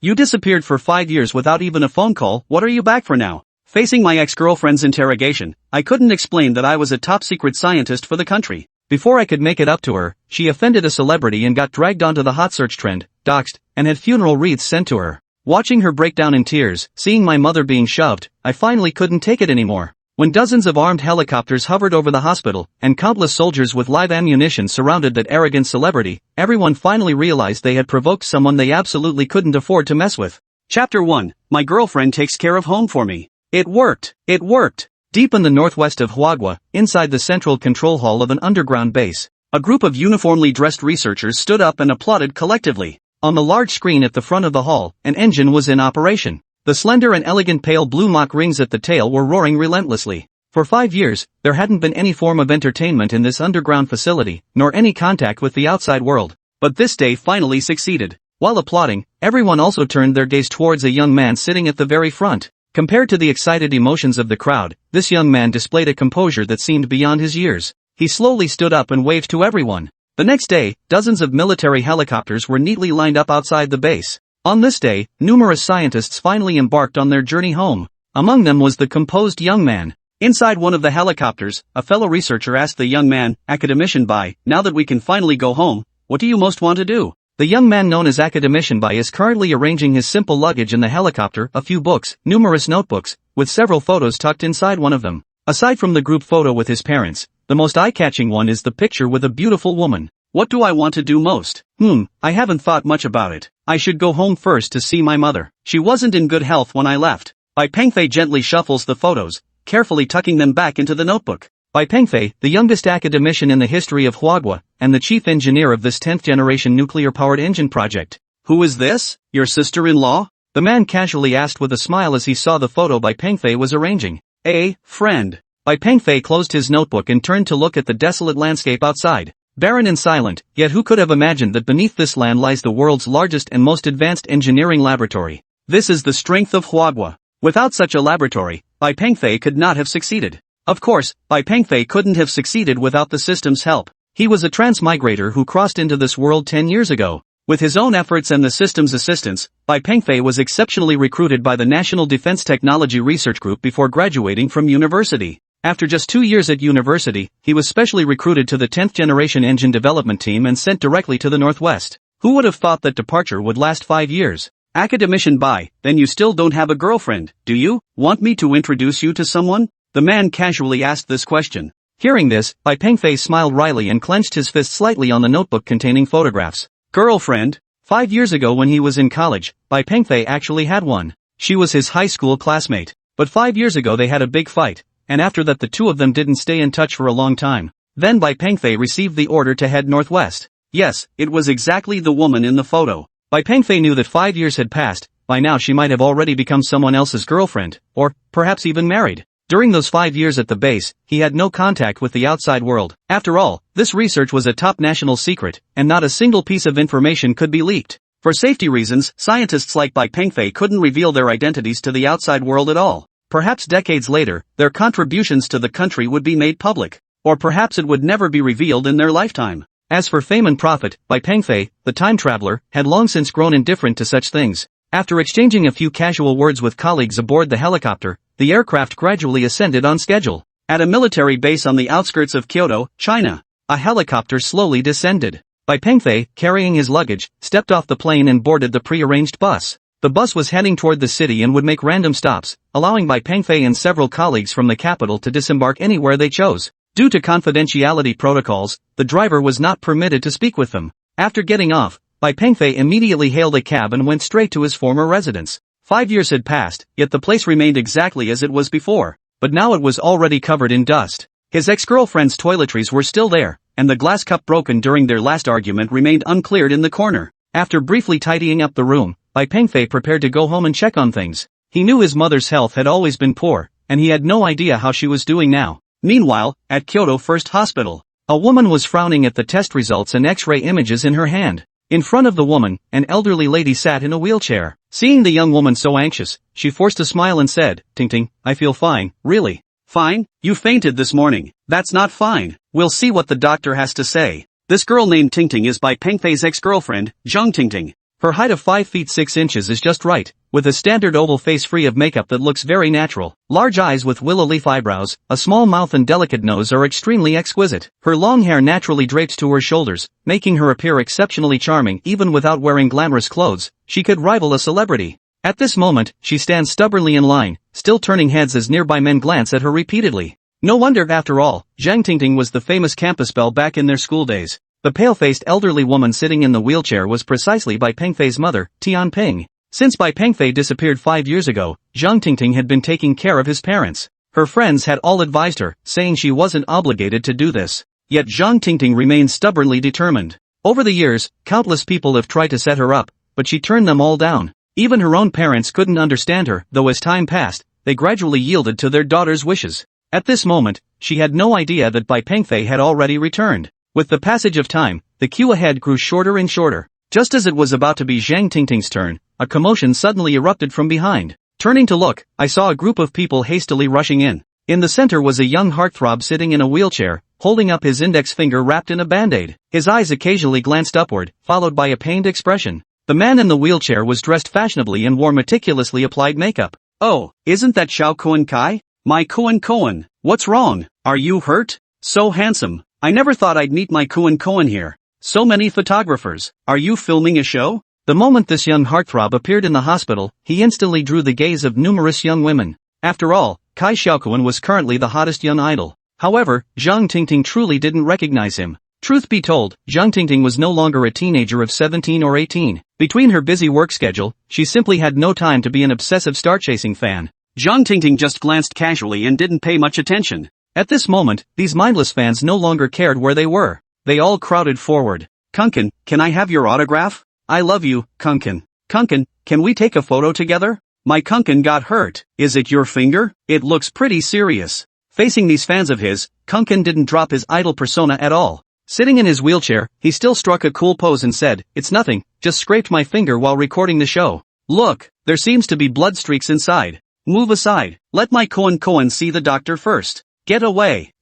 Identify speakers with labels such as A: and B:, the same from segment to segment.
A: You disappeared for 5 years without even a phone call. What are you back for now? Facing my ex-girlfriend's interrogation, I couldn't explain that I was a top-secret scientist for the country. Before I could make it up to her, she offended a celebrity and got dragged onto the hot search trend, doxxed, and had funeral wreaths sent to her. Watching her break down in tears, seeing my mother being shoved, I finally couldn't take it anymore. When dozens of armed helicopters hovered over the hospital, and countless soldiers with live ammunition surrounded that arrogant celebrity, everyone finally realized they had provoked someone they absolutely couldn't afford to mess with. Chapter 1. My girlfriend takes care of home for me. It worked! It worked! Deep in the northwest of Huagua, inside the central control hall of an underground base, a group of uniformly dressed researchers stood up and applauded collectively. On the large screen at the front of the hall, an engine was in operation. The slender and elegant pale blue Mach rings at the tail were roaring relentlessly. For 5 years, there hadn't been any form of entertainment in this underground facility, nor any contact with the outside world. But this day finally succeeded. While applauding, everyone also turned their gaze towards a young man sitting at the very front. Compared to the excited emotions of the crowd, this young man displayed a composure that seemed beyond his years. He slowly stood up and waved to everyone. The next day, dozens of military helicopters were neatly lined up outside the base. On this day, numerous scientists finally embarked on their journey home. Among them was the composed young man. Inside one of the helicopters, a fellow researcher asked the young man, "Academician Bai, now that we can finally go home, what do you most want to do?" The young man known as Academician Bai is currently arranging his simple luggage in the helicopter, a few books, numerous notebooks, with several photos tucked inside one of them. Aside from the group photo with his parents, the most eye-catching one is the picture with a beautiful woman. What do I want to do most? I haven't thought much about it. I should go home first to see my mother. She wasn't in good health when I left. Bai Pengfei gently shuffles the photos, carefully tucking them back into the notebook. Bai Pengfei, the youngest academician in the history of Huagua, and the chief engineer of this 10th-generation nuclear-powered engine project. Who is this? Your sister-in-law? The man casually asked with a smile as he saw the photo Bai Pengfei was arranging. Friend. Bai Pengfei closed his notebook and turned to look at the desolate landscape outside. Barren and silent, yet who could have imagined that beneath this land lies the world's largest and most advanced engineering laboratory? This is the strength of Huagua. Without such a laboratory, Bai Pengfei could not have succeeded. Of course, Bai Pengfei couldn't have succeeded without the system's help. He was a transmigrator who crossed into this world 10 years ago. With his own efforts and the system's assistance, Bai Pengfei was exceptionally recruited by the National Defense Technology Research Group before graduating from university. After just 2 years at university, he was specially recruited to the 10th generation engine development team and sent directly to the Northwest. Who would have thought that departure would last 5 years? Academician Bai, then you still don't have a girlfriend, do you? Want me to introduce you to someone? The man casually asked this question. Hearing this, Bai Pengfei smiled wryly and clenched his fist slightly on the notebook containing photographs. Girlfriend? 5 years ago when he was in college, Bai Pengfei actually had one. She was his high school classmate. But 5 years ago they had a big fight, and after that the two of them didn't stay in touch for a long time. Then Bai Pengfei received the order to head northwest. Yes, it was exactly the woman in the photo. Bai Pengfei knew that 5 years had passed. By now she might have already become someone else's girlfriend, or perhaps even married. During those 5 years at the base, he had no contact with the outside world. After all, this research was a top national secret, and not a single piece of information could be leaked. For safety reasons, scientists like Bai Pengfei couldn't reveal their identities to the outside world at all. Perhaps decades later, their contributions to the country would be made public. Or perhaps it would never be revealed in their lifetime. As for fame and profit, Bai Pengfei, the time traveler, had long since grown indifferent to such things. After exchanging a few casual words with colleagues aboard the helicopter, the aircraft gradually ascended on schedule. At a military base on the outskirts of Kyoto, China, a helicopter slowly descended. Bai Pengfei, carrying his luggage, stepped off the plane and boarded the pre-arranged bus. The bus was heading toward the city and would make random stops, allowing Bai Pengfei and several colleagues from the capital to disembark anywhere they chose. Due to confidentiality protocols, the driver was not permitted to speak with them. After getting off, Bai Pengfei immediately hailed a cab and went straight to his former residence. 5 years had passed, yet the place remained exactly as it was before, but now it was already covered in dust. His ex-girlfriend's toiletries were still there, and the glass cup broken during their last argument remained uncleared in the corner. After briefly tidying up the room, Bai Pengfei prepared to go home and check on things. He knew his mother's health had always been poor, and he had no idea how she was doing now. Meanwhile, at Kyoto First Hospital, a woman was frowning at the test results and X-ray images in her hand. In front of the woman, an elderly lady sat in a wheelchair. Seeing the young woman so anxious, she forced a smile and said, "Tingting, I feel fine." "Really? Fine? You fainted this morning." "That's not fine. We'll see what the doctor has to say." This girl named Tingting is Bai Pengfei's ex-girlfriend, Zhang Tingting. Her height of 5 feet 6 inches is just right, with a standard oval face free of makeup that looks very natural. Large eyes with willow leaf eyebrows, a small mouth and delicate nose are extremely exquisite. Her long hair naturally drapes to her shoulders, making her appear exceptionally charming even without wearing glamorous clothes. She could rival a celebrity. At this moment, she stands stubbornly in line, still turning heads as nearby men glance at her repeatedly. No wonder, after all, Zhang Tingting was the famous campus belle back in their school days. The pale-faced elderly woman sitting in the wheelchair was precisely Bai Pengfei's mother, Tianping. Since Bai Pengfei disappeared 5 years ago, Zhang Tingting had been taking care of his parents. Her friends had all advised her, saying she wasn't obligated to do this. Yet Zhang Tingting remained stubbornly determined. Over the years, countless people have tried to set her up, but she turned them all down. Even her own parents couldn't understand her, though as time passed, they gradually yielded to their daughter's wishes. At this moment, she had no idea that Bai Pengfei had already returned. With the passage of time, the queue ahead grew shorter and shorter. Just as it was about to be Zhang Tingting's turn, a commotion suddenly erupted from behind. Turning to look, I saw a group of people hastily rushing in. In the center was a young heartthrob sitting in a wheelchair, holding up his index finger wrapped in a band-aid. His eyes occasionally glanced upward, followed by a pained expression. The man in the wheelchair was dressed fashionably and wore meticulously applied makeup. "Oh, isn't that Xiaokun Cai? My Koen, what's wrong? Are you hurt? So handsome. I never thought I'd meet my Koen here. So many photographers. Are you filming a show?" The moment this young heartthrob appeared in the hospital, he instantly drew the gaze of numerous young women. After all, Cai Xiaokun was currently the hottest young idol. However, Zhang Tingting truly didn't recognize him. Truth be told, Zhang Tingting was no longer a teenager of 17 or 18. Between her busy work schedule, she simply had no time to be an obsessive star-chasing fan. Zhang Tingting just glanced casually and didn't pay much attention. At this moment, these mindless fans no longer cared where they were. They all crowded forward. "Kunkin, can I have your autograph? I love you, Kunkin. Kunkin, can we take a photo together? My Kunkin got hurt. Is it your finger? It looks pretty serious." Facing these fans of his, Kunkin didn't drop his idol persona at all. Sitting in his wheelchair, he still struck a cool pose and said, "It's nothing, just scraped my finger while recording the show. Look, there seems to be blood streaks inside. Move aside, let my Koen see the doctor first. Get away,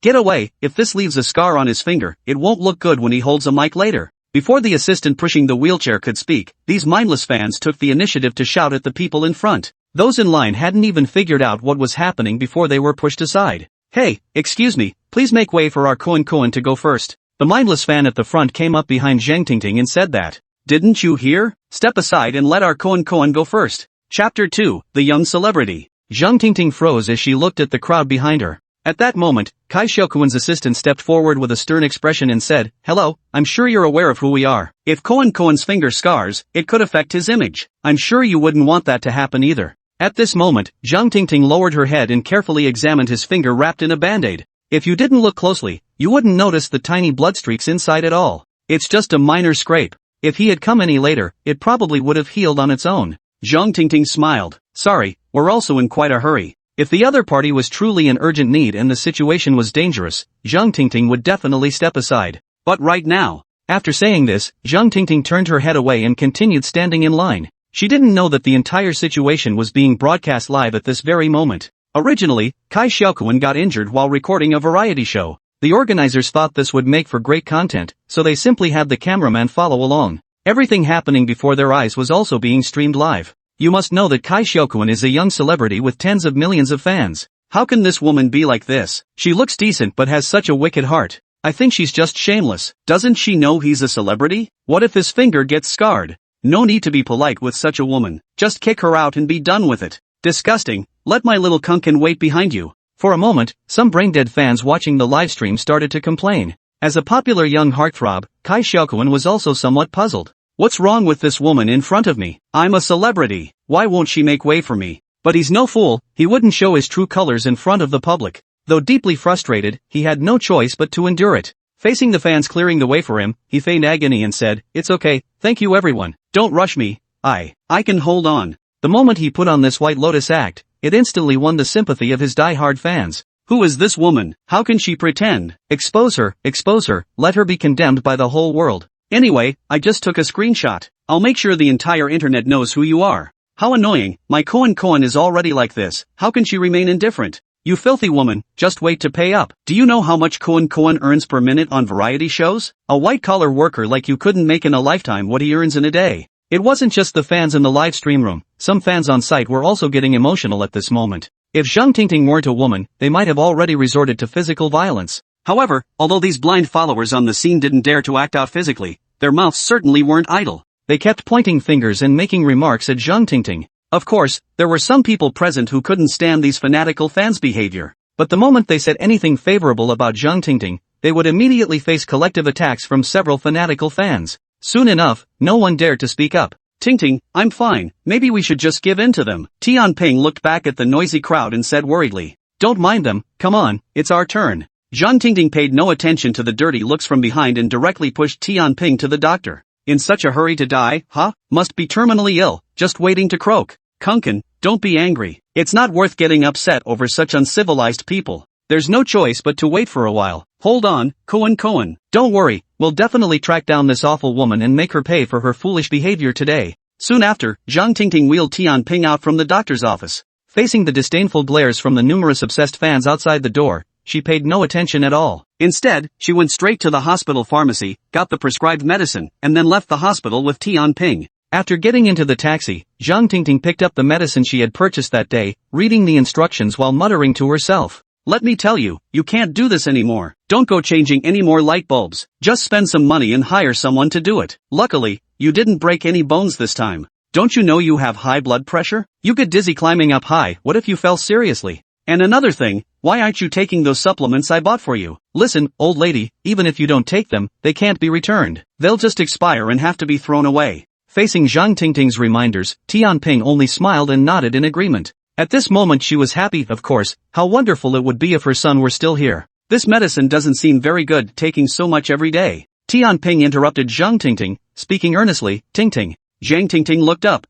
A: if this leaves a scar on his finger, it won't look good when he holds a mic later." Before the assistant pushing the wheelchair could speak, these mindless fans took the initiative to shout at the people in front. Those in line hadn't even figured out what was happening before they were pushed aside. "Hey, excuse me, please make way for our Koen to go first." The mindless fan at the front came up behind Zhang Tingting and said that. "Didn't you hear? Step aside and let our Koen go first." Chapter 2, The Young Celebrity. Zhang Tingting froze as she looked at the crowd behind her. At that moment, Cai Xiaokun's assistant stepped forward with a stern expression and said, "Hello, I'm sure you're aware of who we are. If Koen's finger scars, it could affect his image. I'm sure you wouldn't want that to happen either." At this moment, Zhang Tingting lowered her head and carefully examined his finger wrapped in a band-aid. If you didn't look closely, you wouldn't notice the tiny blood streaks inside at all. It's just a minor scrape. If he had come any later, it probably would have healed on its own. Zhang Tingting smiled. "Sorry, we're also in quite a hurry. If the other party was truly in urgent need and the situation was dangerous, Zhang Tingting would definitely step aside. But right now." After saying this, Zhang Tingting turned her head away and continued standing in line. She didn't know that the entire situation was being broadcast live at this very moment. Originally, Cai Xiaokun got injured while recording a variety show. The organizers thought this would make for great content, so they simply had the cameraman follow along. Everything happening before their eyes was also being streamed live. You must know that Cai Xiaokun is a young celebrity with tens of millions of fans. How can this woman be like this? She looks decent but has such a wicked heart. I think she's just shameless. Doesn't she know he's a celebrity? What if his finger gets scarred? No need to be polite with such a woman. Just kick her out and be done with it. Disgusting. Let my little Kunkin wait behind you. For a moment, some brain-dead fans watching the livestream started to complain. As a popular young heartthrob, Cai Xiaokun was also somewhat puzzled. What's wrong with this woman in front of me? I'm a celebrity. Why won't she make way for me? But he's no fool, he wouldn't show his true colors in front of the public. Though deeply frustrated, he had no choice but to endure it. Facing the fans clearing the way for him, he feigned agony and said, "It's okay, thank you everyone. Don't rush me. I can hold on." The moment he put on this White Lotus act, it instantly won the sympathy of his die-hard fans. Who is this woman? How can she pretend? Expose her, let her be condemned by the whole world. Anyway, I just took a screenshot. I'll make sure the entire internet knows who you are. How annoying, my Koen is already like this, how can she remain indifferent? You filthy woman, just wait to pay up. Do you know how much Koen earns per minute on variety shows? A white-collar worker like you couldn't make in a lifetime what he earns in a day. It wasn't just the fans in the live stream room, some fans on site were also getting emotional at this moment. If Zhang Tingting weren't a woman, they might have already resorted to physical violence. However, although these blind followers on the scene didn't dare to act out physically, their mouths certainly weren't idle. They kept pointing fingers and making remarks at Zhang Tingting. Of course, there were some people present who couldn't stand these fanatical fans' behavior. But the moment they said anything favorable about Zhang Tingting, they would immediately face collective attacks from several fanatical fans. Soon enough, no one dared to speak up. Tingting, I'm fine, maybe we should just give in to them. Tianping looked back at the noisy crowd and said worriedly. Don't mind them, come on, it's our turn. Zhang Tingting paid no attention to the dirty looks from behind and directly pushed Tianping to the doctor. In such a hurry to die, huh? Must be terminally ill, just waiting to croak. Kunken, don't be angry. It's not worth getting upset over such uncivilized people. There's no choice but to wait for a while. Hold on, Koen. Don't worry, we'll definitely track down this awful woman and make her pay for her foolish behavior today. Soon after, Zhang Tingting wheeled Tianping out from the doctor's office. Facing the disdainful glares from the numerous obsessed fans outside the door, she paid no attention at all. Instead, she went straight to the hospital pharmacy, got the prescribed medicine, and then left the hospital with Tianping. After getting into the taxi, Zhang Tingting picked up the medicine she had purchased that day, reading the instructions while muttering to herself. Let me tell you, you can't do this anymore. Don't go changing any more light bulbs. Just spend some money and hire someone to do it. Luckily, you didn't break any bones this time. Don't you know you have high blood pressure? You get dizzy climbing up high. What if you fell seriously? And another thing, why aren't you taking those supplements I bought for you? Listen, old lady, even if you don't take them, they can't be returned. They'll just expire and have to be thrown away. Facing Zhang Tingting's reminders, Tianping only smiled and nodded in agreement. At this moment she was happy, of course. How wonderful it would be if her son were still here. This medicine doesn't seem very good, taking so much every day. Tianping interrupted Zhang Tingting, speaking earnestly. Tingting. Zhang Tingting looked up.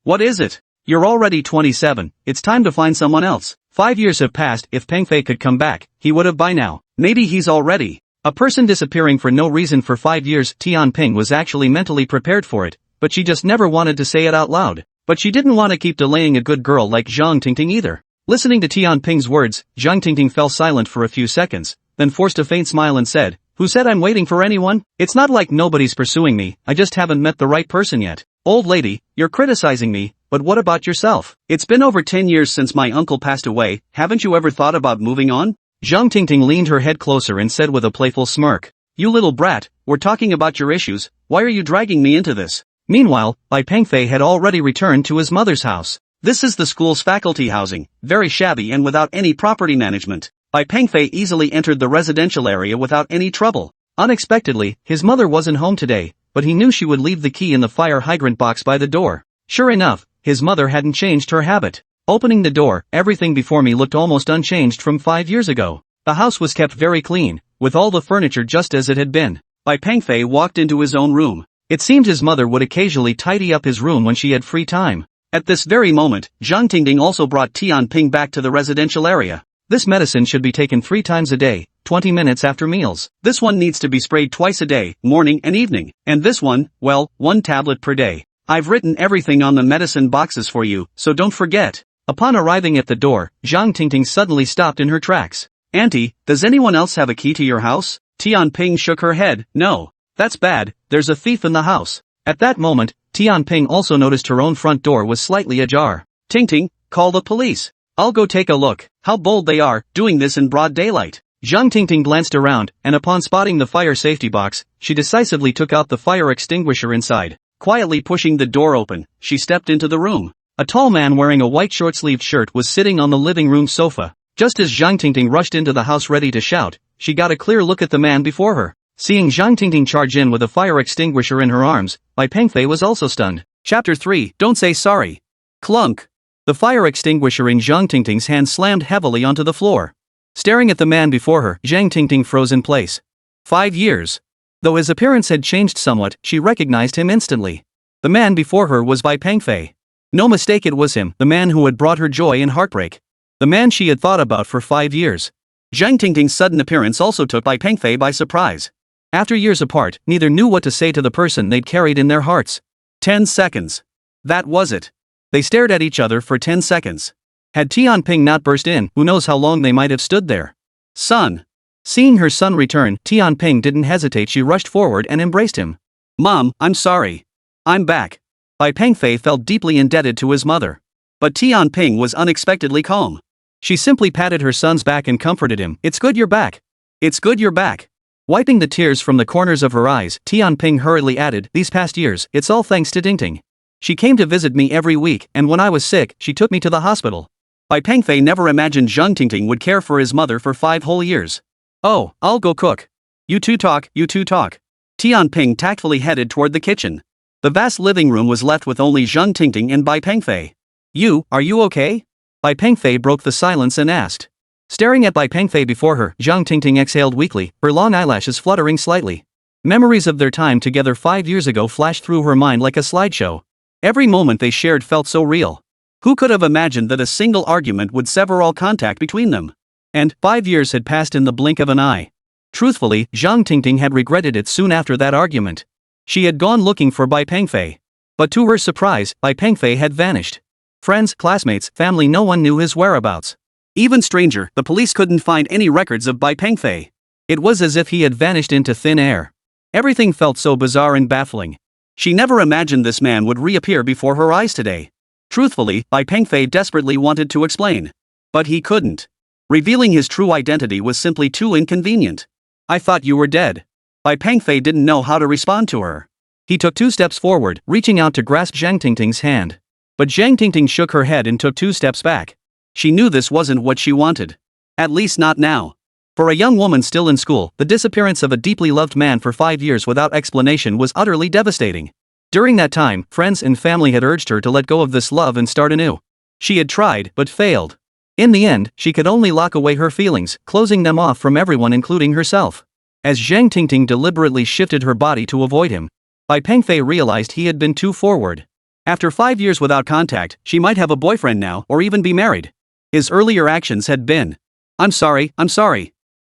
A: What is it? You're already 27, it's time to find someone else. 5 years have passed. If Pengfei could come back, he would have by now. Maybe he's already. A person disappearing for no reason for 5 years. Tianping was actually mentally prepared for it, but she just never wanted to say it out loud. But she didn't want to keep delaying a good girl like Zhang Tingting either. Listening to Tianping's words, Zhang Tingting fell silent for a few seconds, then forced a faint smile and said, Who said I'm waiting for anyone? It's not like nobody's pursuing me, I just haven't met the right person yet. Old lady, you're criticizing me, but what about yourself? It's been over 10 years since my uncle passed away, haven't you ever thought about moving on? Zhang Tingting leaned her head closer and said with a playful smirk. You little brat, we're talking about your issues, why are you dragging me into this? Meanwhile, Bai Pengfei had already returned to his mother's house. This is the school's faculty housing, very shabby and without any property management. Bai Pengfei easily entered the residential area without any trouble. Unexpectedly, his mother wasn't home today, but he knew she would leave the key in the fire hydrant box by the door. Sure enough, his mother hadn't changed her habit. Opening the door, everything before me looked almost unchanged from 5 years ago. The house was kept very clean, with all the furniture just as it had been. Bai Pengfei walked into his own room. It seemed his mother would occasionally tidy up his room when she had free time. At this very moment, Zhang Tingting also brought Tianping back to the residential area. This medicine should be taken 3 times a day, 20 minutes after meals. This one needs to be sprayed twice a day, morning and evening. And this one, well, 1 tablet per day. I've written everything on the medicine boxes for you, so don't forget. Upon arriving at the door, Zhang Tingting suddenly stopped in her tracks. Auntie, does anyone else have a key to your house? Tianping shook her head. No. That's bad, there's a thief in the house. At that moment, Tianping also noticed her own front door was slightly ajar. Tingting, call the police. I'll go take a look. How bold they are, doing this in broad daylight. Zhang Tingting glanced around, and upon spotting the fire safety box, she decisively took out the fire extinguisher inside. Quietly pushing the door open, she stepped into the room. A tall man wearing a white short-sleeved shirt was sitting on the living room sofa. Just as Zhang Tingting rushed into the house ready to shout, she got a clear look at the man before her. Seeing Zhang Tingting charge in with a fire extinguisher in her arms, Bai Pengfei was also stunned. Chapter 3, Don't Say Sorry. Clunk. The fire extinguisher in Zhang Tingting's hand slammed heavily onto the floor. Staring at the man before her, Zhang Tingting froze in place. 5 years. Though his appearance had changed somewhat, she recognized him instantly. The man before her was Bai Pengfei. No mistake, it was him, the man who had brought her joy and heartbreak. The man she had thought about for 5 years. Zhang Tingting's sudden appearance also took Bai Pengfei by surprise. After years apart, neither knew what to say to the person they'd carried in their hearts. 10 seconds. That was it. They stared at each other for 10 seconds. Had Tianping not burst in, who knows how long they might have stood there. Son. Seeing her son return, Tianping didn't hesitate, she rushed forward and embraced him. Mom, I'm sorry. I'm back. Bai Pengfei felt deeply indebted to his mother. But Tianping was unexpectedly calm. She simply patted her son's back and comforted him. "It's good you're back. It's good you're back." Wiping the tears from the corners of her eyes, Tianping hurriedly added, "These past years, it's all thanks to Tingting. She came to visit me every week, and when I was sick, she took me to the hospital." Bai Pengfei never imagined Zhang Tingting would care for his mother for 5 whole years. "Oh, I'll go cook. You two talk, you two talk." Tianping tactfully headed toward the kitchen. The vast living room was left with only Zhang Tingting and Bai Pengfei. Are you okay?" Bai Pengfei broke the silence and asked. Staring at Bai Pengfei before her, Zhang Tingting exhaled weakly, her long eyelashes fluttering slightly. Memories of their time together 5 years ago flashed through her mind like a slideshow. Every moment they shared felt so real. Who could have imagined that a single argument would sever all contact between them? And 5 years had passed in the blink of an eye. Truthfully, Zhang Tingting had regretted it soon after that argument. She had gone looking for Bai Pengfei. But to her surprise, Bai Pengfei had vanished. Friends, classmates, family, no one knew his whereabouts. Even stranger, the police couldn't find any records of Bai Pengfei. It was as if he had vanished into thin air. Everything felt so bizarre and baffling. She never imagined this man would reappear before her eyes today. Truthfully, Bai Pengfei desperately wanted to explain. But he couldn't. Revealing his true identity was simply too inconvenient. "I thought you were dead." Bai Pengfei didn't know how to respond to her. He took 2 steps forward, reaching out to grasp Zhang Tingting's hand. But Zhang Tingting shook her head and took 2 steps back. She knew this wasn't what she wanted. At least not now. For a young woman still in school, the disappearance of a deeply loved man for 5 years without explanation was utterly devastating. During that time, friends and family had urged her to let go of this love and start anew. She had tried, but failed. In the end, she could only lock away her feelings, closing them off from everyone including herself. As Zhang Tingting deliberately shifted her body to avoid him, Bai Pengfei realized he had been too forward. After 5 years without contact, she might have a boyfriend now or even be married. His earlier actions had been. I'm sorry.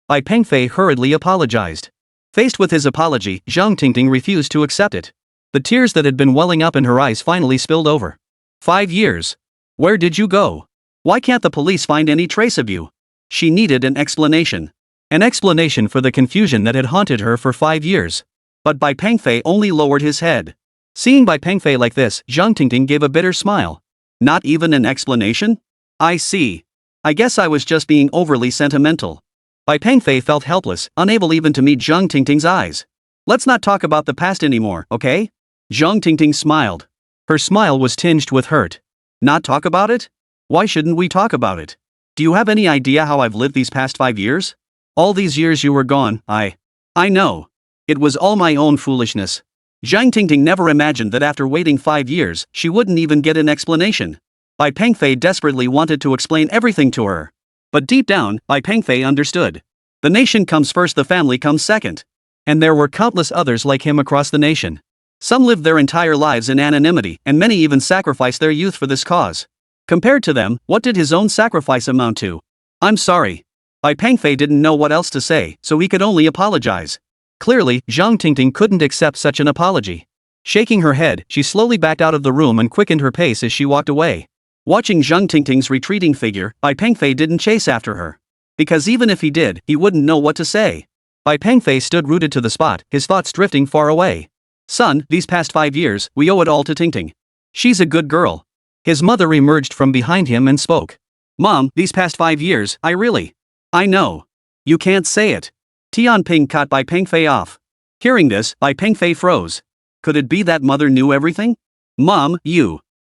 A: Bai Pengfei hurriedly apologized. Faced with his apology, Zhang Tingting refused to accept it. The tears that had been welling up in her eyes finally spilled over. 5 years. Where did you go? Why can't the police find any trace of you? She needed an explanation. An explanation for the confusion that had haunted her for 5 years. But Bai Pengfei only lowered his head. Seeing Bai Pengfei like this, Zhang Tingting gave a bitter smile. Not even an explanation? I see. I guess I was just being overly sentimental. Bai Pengfei felt helpless, unable even to meet Zhang Tingting's eyes. Let's not talk about the past anymore, okay? Zhang Tingting smiled. Her smile was tinged with hurt. Not talk about it? Why shouldn't we talk about it? Do you have any idea how I've lived these past 5 years? All these years you were gone, I know. It was all my own foolishness. Zhang Tingting never imagined that after waiting 5 years, she wouldn't even get an explanation. Bai Pengfei desperately wanted to explain everything to her. But deep down, Bai Pengfei understood. The nation comes first, the family comes second. And there were countless others like him across the nation. Some lived their entire lives in anonymity, and many even sacrificed their youth for this cause. Compared to them, what did his own sacrifice amount to? I'm sorry. Bai Pengfei didn't know what else to say, so he could only apologize. Clearly, Zhang Tingting couldn't accept such an apology. Shaking her head, she slowly backed out of the room and quickened her pace as she walked away. Watching Zhang Tingting's retreating figure, Bai Pengfei didn't chase after her. Because even if he did, he wouldn't know what to say. Bai Pengfei stood rooted to the spot, his thoughts drifting far away. Son, these past 5 years, we owe it all to Tingting. She's a good girl. His mother emerged from behind him and spoke. Mom, these past 5 years, I know. You can't say it. Tianping cut Bai Pengfei off. Hearing this, Bai Pengfei froze. Could it be that mother knew everything? Mom,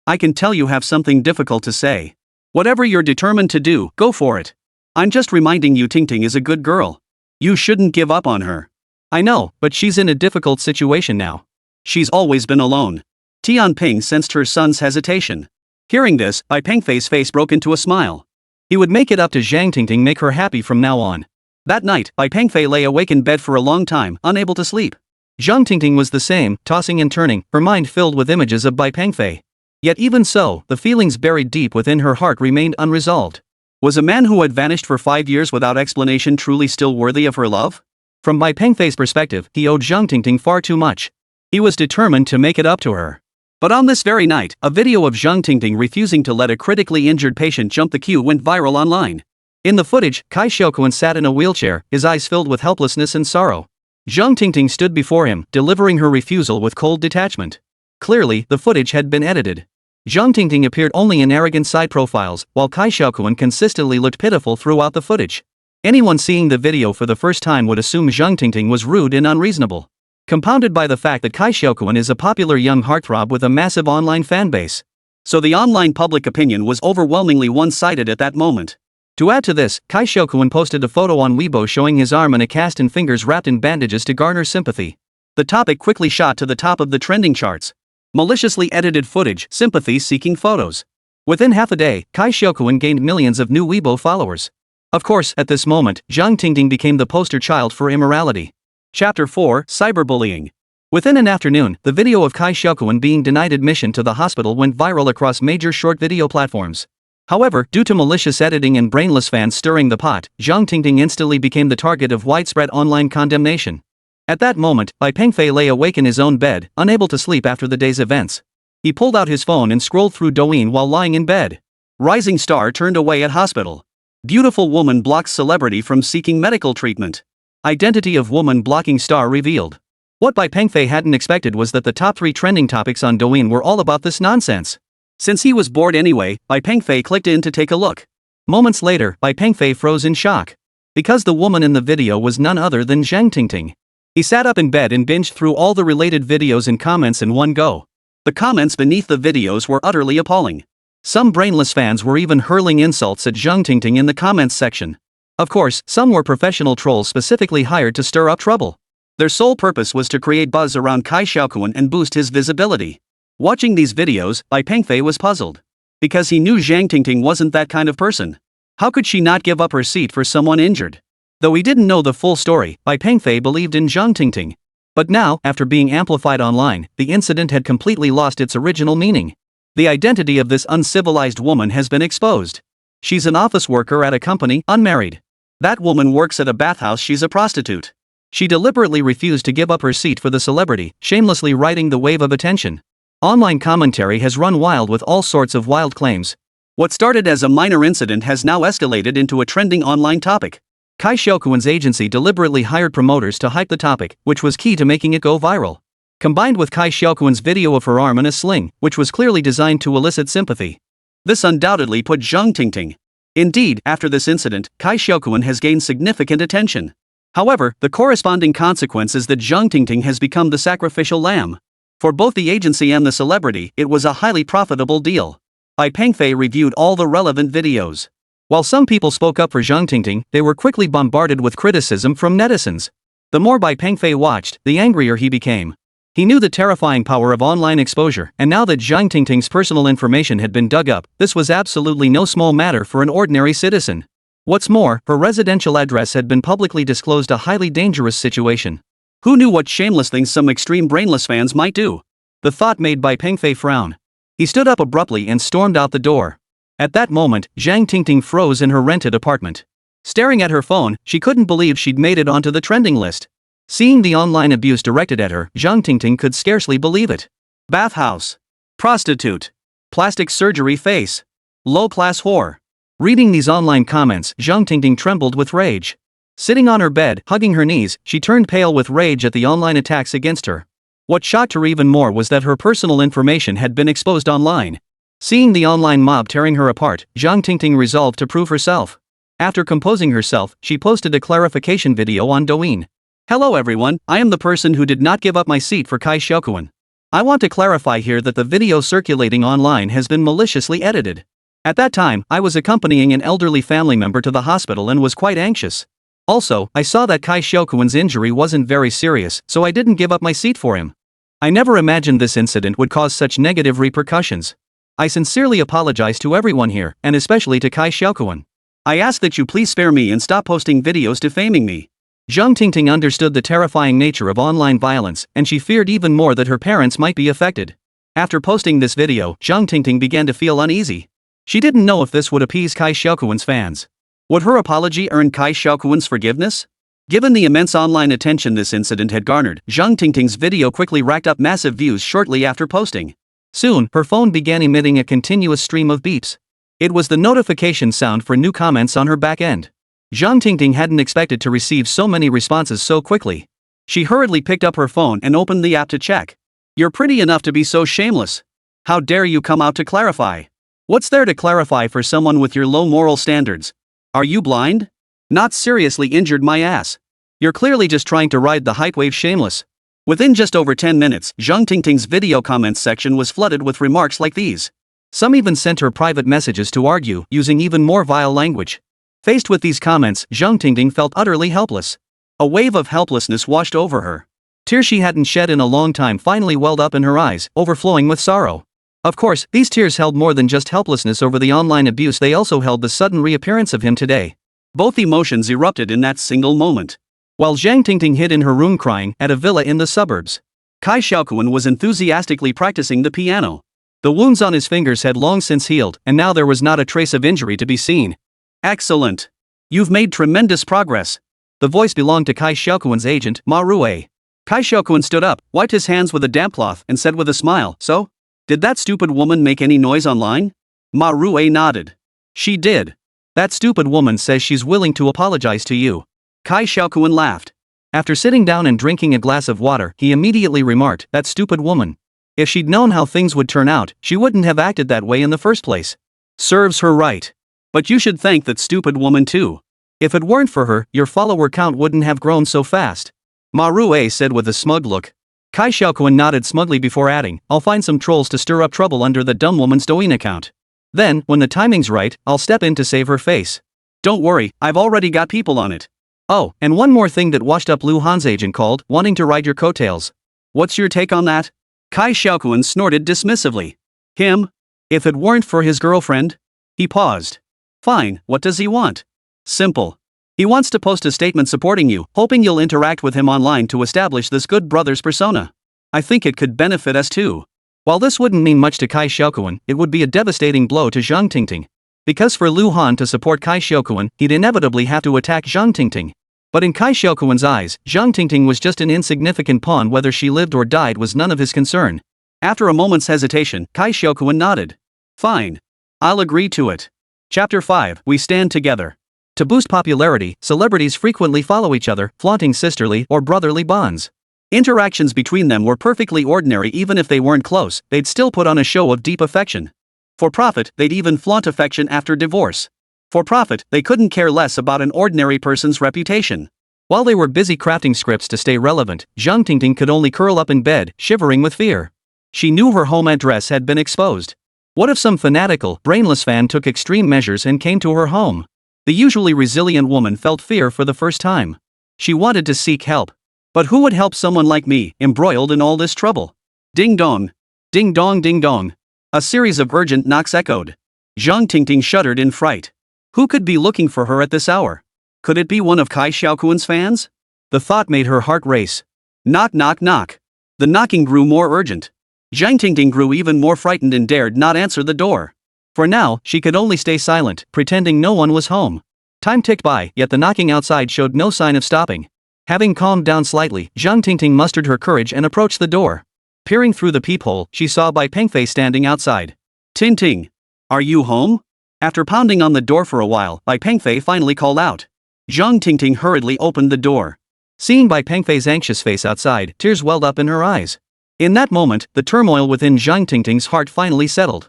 A: I can tell you have something difficult to say. Whatever you're determined to do, go for it. I'm just reminding you Tingting is a good girl. You shouldn't give up on her. I know, but she's in a difficult situation now. She's always been alone. Tianping sensed her son's hesitation. Hearing this, Bai Pengfei's face broke into a smile. He would make it up to Zhang Tingting, make her happy from now on. That night, Bai Pengfei lay awake in bed for a long time, unable to sleep. Zhang Tingting was the same, tossing and turning, her mind filled with images of Bai Pengfei. Yet even so, the feelings buried deep within her heart remained unresolved. Was a man who had vanished for 5 years without explanation truly still worthy of her love? From Bai Pengfei's perspective, he owed Zhang Tingting far too much. He was determined to make it up to her. But on this very night, a video of Zhang Tingting refusing to let a critically injured patient jump the queue went viral online. In the footage, Cai Xiaokun sat in a wheelchair, his eyes filled with helplessness and sorrow. Zhang Tingting stood before him, delivering her refusal with cold detachment. Clearly, the footage had been edited. Zhang Tingting appeared only in arrogant side profiles, while Cai Xiaokun consistently looked pitiful throughout the footage. Anyone seeing the video for the first time would assume Zhang Tingting was rude and unreasonable. Compounded by the fact that Cai Xiaokun is a popular young heartthrob with a massive online fanbase. So the online public opinion was overwhelmingly one-sided at that moment. To add to this, Cai Xiaokun posted a photo on Weibo showing his arm in a cast and fingers wrapped in bandages to garner sympathy. The topic quickly shot to the top of the trending charts. Maliciously edited footage, sympathy-seeking photos. Within half a day, Cai Xiaokun gained millions of new Weibo followers. Of course, at this moment, Zhang Tingting became the poster child for immorality. Chapter 4, Cyberbullying. Within an afternoon, the video of Cai Xiaokun being denied admission to the hospital went viral across major short video platforms. However, due to malicious editing and brainless fans stirring the pot, Zhang Tingting instantly became the target of widespread online condemnation. At that moment, Bai Pengfei lay awake in his own bed, unable to sleep after the day's events. He pulled out his phone and scrolled through Douyin while lying in bed. Rising star turned away at hospital. Beautiful woman blocks celebrity from seeking medical treatment. Identity of woman blocking star revealed. What Bai Pengfei hadn't expected was that the top 3 trending topics on Douyin were all about this nonsense. Since he was bored anyway, Bai Pengfei clicked in to take a look. Moments later, Bai Pengfei froze in shock. Because the woman in the video was none other than Zhang Tingting. He sat up in bed and binged through all the related videos and comments in one go. The comments beneath the videos were utterly appalling. Some brainless fans were even hurling insults at Zhang Tingting in the comments section. Of course, some were professional trolls specifically hired to stir up trouble. Their sole purpose was to create buzz around Cai Xiaokun and boost his visibility. Watching these videos, Bai Pengfei was puzzled. Because he knew Zhang Tingting wasn't that kind of person. How could she not give up her seat for someone injured? Though he didn't know the full story, Bai Pengfei believed in Zhang Tingting. But now, after being amplified online, the incident had completely lost its original meaning. The identity of this uncivilized woman has been exposed. She's an office worker at a company, unmarried. That woman works at a bathhouse, she's a prostitute. She deliberately refused to give up her seat for the celebrity, shamelessly riding the wave of attention. Online commentary has run wild with all sorts of wild claims. What started as a minor incident has now escalated into a trending online topic. Cai Xiaokun's agency deliberately hired promoters to hype the topic, which was key to making it go viral. Combined with Cai Xiaokun's video of her arm in a sling, which was clearly designed to elicit sympathy. This undoubtedly put Zhang Tingting. Indeed, after this incident, Cai Xiaokun has gained significant attention. However, the corresponding consequence is that Zhang Tingting has become the sacrificial lamb. For both the agency and the celebrity, it was a highly profitable deal. Bai Pengfei reviewed all the relevant videos. While some people spoke up for Zhang Tingting, they were quickly bombarded with criticism from netizens. The more Bai Pengfei watched, the angrier he became. He knew the terrifying power of online exposure, and now that Zhang Tingting's personal information had been dug up, this was absolutely no small matter for an ordinary citizen. What's more, her residential address had been publicly disclosed, a highly dangerous situation. Who knew what shameless things some extreme brainless fans might do? The thought made Bai Pengfei frown. He stood up abruptly and stormed out the door. At that moment, Zhang Tingting froze in her rented apartment. Staring at her phone, she couldn't believe she'd made it onto the trending list. Seeing the online abuse directed at her, Zhang Tingting could scarcely believe it. Bathhouse. Prostitute. Plastic surgery face. Low-class whore. Reading these online comments, Zhang Tingting trembled with rage. Sitting on her bed, hugging her knees, she turned pale with rage at the online attacks against her. What shocked her even more was that her personal information had been exposed online. Seeing the online mob tearing her apart, Zhang Tingting resolved to prove herself. After composing herself, she posted a clarification video on Douyin. Hello everyone, I am the person who did not give up my seat for Cai Xiaokun. I want to clarify here that the video circulating online has been maliciously edited. At that time, I was accompanying an elderly family member to the hospital and was quite anxious. Also, I saw that Cai Xiaokun's injury wasn't very serious, so I didn't give up my seat for him. I never imagined this incident would cause such negative repercussions. I sincerely apologize to everyone here, and especially to Cai Xiaokun. I ask that you please spare me and stop posting videos defaming me. Zhang Tingting understood the terrifying nature of online violence, and she feared even more that her parents might be affected. After posting this video, Zhang Tingting began to feel uneasy. She didn't know if this would appease Cai Xiaokun's fans. Would her apology earn Cai Xiaokun's forgiveness? Given the immense online attention this incident had garnered, Zhang Tingting's video quickly racked up massive views shortly after posting. Soon, her phone began emitting a continuous stream of beeps. It was the notification sound for new comments on her back end. Zhang Tingting hadn't expected to receive so many responses so quickly. She hurriedly picked up her phone and opened the app to check. You're pretty enough to be so shameless. How dare you come out to clarify? What's there to clarify for someone with your low moral standards? Are you blind? Not seriously injured my ass. You're clearly just trying to ride the hype wave shameless. Within just over 10 minutes, Zhang Tingting's video comments section was flooded with remarks like these. Some even sent her private messages to argue, using even more vile language. Faced with these comments, Zhang Tingting felt utterly helpless. A wave of helplessness washed over her. Tears she hadn't shed in a long time finally welled up in her eyes, overflowing with sorrow. Of course, these tears held more than just helplessness over the online abuse, they also held the sudden reappearance of him today. Both emotions erupted in that single moment. While Zhang Tingting hid in her room crying at a villa in the suburbs, Cai Xiaokun was enthusiastically practicing the piano. The wounds on his fingers had long since healed, and now there was not a trace of injury to be seen. Excellent. You've made tremendous progress. The voice belonged to Cai Xiaokun's agent, Ma Rui. Cai Xiaokun stood up, wiped his hands with a damp cloth, and said with a smile, "So? Did that stupid woman make any noise online?" Ma Rui nodded. "She did. That stupid woman says she's willing to apologize to you." Cai Xiaokun laughed. After sitting down and drinking a glass of water, he immediately remarked, "That stupid woman. If she'd known how things would turn out, she wouldn't have acted that way in the first place. Serves her right. But you should thank that stupid woman too. If it weren't for her, your follower count wouldn't have grown so fast." Ma Rui said with a smug look. Cai Xiaokun nodded smugly before adding, "I'll find some trolls to stir up trouble under the dumb woman's Douyin account. Then, when the timing's right, I'll step in to save her face. Don't worry, I've already got people on it. Oh, and one more thing that washed up Lu Han's agent called, wanting to ride your coattails. What's your take on that?" Cai Xiaokun snorted dismissively. "Him? If it weren't for his girlfriend?" He paused. "Fine, what does he want?" "Simple. He wants to post a statement supporting you, hoping you'll interact with him online to establish this good brother's persona. I think it could benefit us too." While this wouldn't mean much to Cai Xiaokun, it would be a devastating blow to Zhang Tingting. Because for Lu Han to support Cai Xiaokun, he'd inevitably have to attack Zhang Tingting. But in Cai Xiaokun's eyes, Zhang Tingting was just an insignificant pawn. Whether she lived or died was none of his concern. After a moment's hesitation, Cai Xiaokun nodded. "Fine. I'll agree to it." Chapter 5, We Stand Together. To boost popularity, celebrities frequently follow each other, flaunting sisterly or brotherly bonds. Interactions between them were perfectly ordinary. Even if they weren't close, they'd still put on a show of deep affection. For profit, they'd even flaunt affection after divorce. For profit, they couldn't care less about an ordinary person's reputation. While they were busy crafting scripts to stay relevant, Zhang Tingting could only curl up in bed, shivering with fear. She knew her home address had been exposed. What if some fanatical, brainless fan took extreme measures and came to her home? The usually resilient woman felt fear for the first time. She wanted to seek help. But who would help someone like me, embroiled in all this trouble? Ding dong. Ding dong ding dong. A series of urgent knocks echoed. Zhang Tingting shuddered in fright. Who could be looking for her at this hour? Could it be one of Cai Xiaokun's fans? The thought made her heart race. Knock knock knock. The knocking grew more urgent. Zhang Tingting grew even more frightened and dared not answer the door. For now, she could only stay silent, pretending no one was home. Time ticked by, yet the knocking outside showed no sign of stopping. Having calmed down slightly, Zhang Tingting mustered her courage and approached the door. Peering through the peephole, she saw Bai Pengfei standing outside. "Tingting. Are you home?" After pounding on the door for a while, Bai Pengfei finally called out. Zhang Tingting hurriedly opened the door. Seeing Bai Pengfei's anxious face outside, tears welled up in her eyes. In that moment, the turmoil within Zhang Tingting's heart finally settled.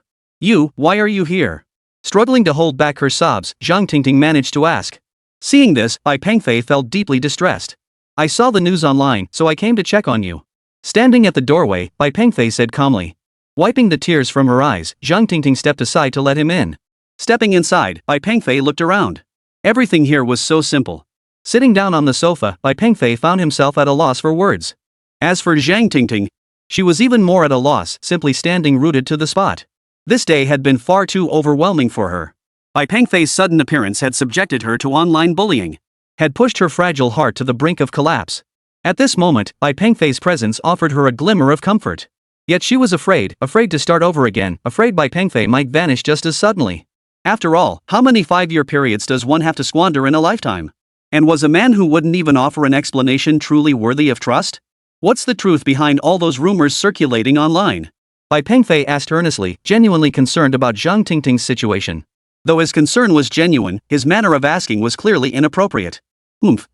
A: Why are you here?" Struggling to hold back her sobs, Zhang Tingting managed to ask. Seeing this, Bai Pengfei felt deeply distressed. "I saw the news online, so I came to check on you." Standing at the doorway, Bai Pengfei said calmly. Wiping the tears from her eyes, Zhang Tingting stepped aside to let him in. Stepping inside, Bai Pengfei looked around. Everything here was so simple. Sitting down on the sofa, Bai Pengfei found himself at a loss for words. As for Zhang Tingting, she was even more at a loss, simply standing rooted to the spot. This day had been far too overwhelming for her. Bai Pengfei's sudden appearance had subjected her to online bullying, had pushed her fragile heart to the brink of collapse. At this moment, Bai Pengfei's presence offered her a glimmer of comfort. Yet she was afraid to start over again, afraid Bai Pengfei might vanish just as suddenly. After all, how many 5-year periods does one have to squander in a lifetime? And was a man who wouldn't even offer an explanation truly worthy of trust? What's the truth behind all those rumors circulating online? Bai Pengfei asked earnestly, genuinely concerned about Zhang Tingting's situation. Though his concern was genuine, his manner of asking was clearly inappropriate.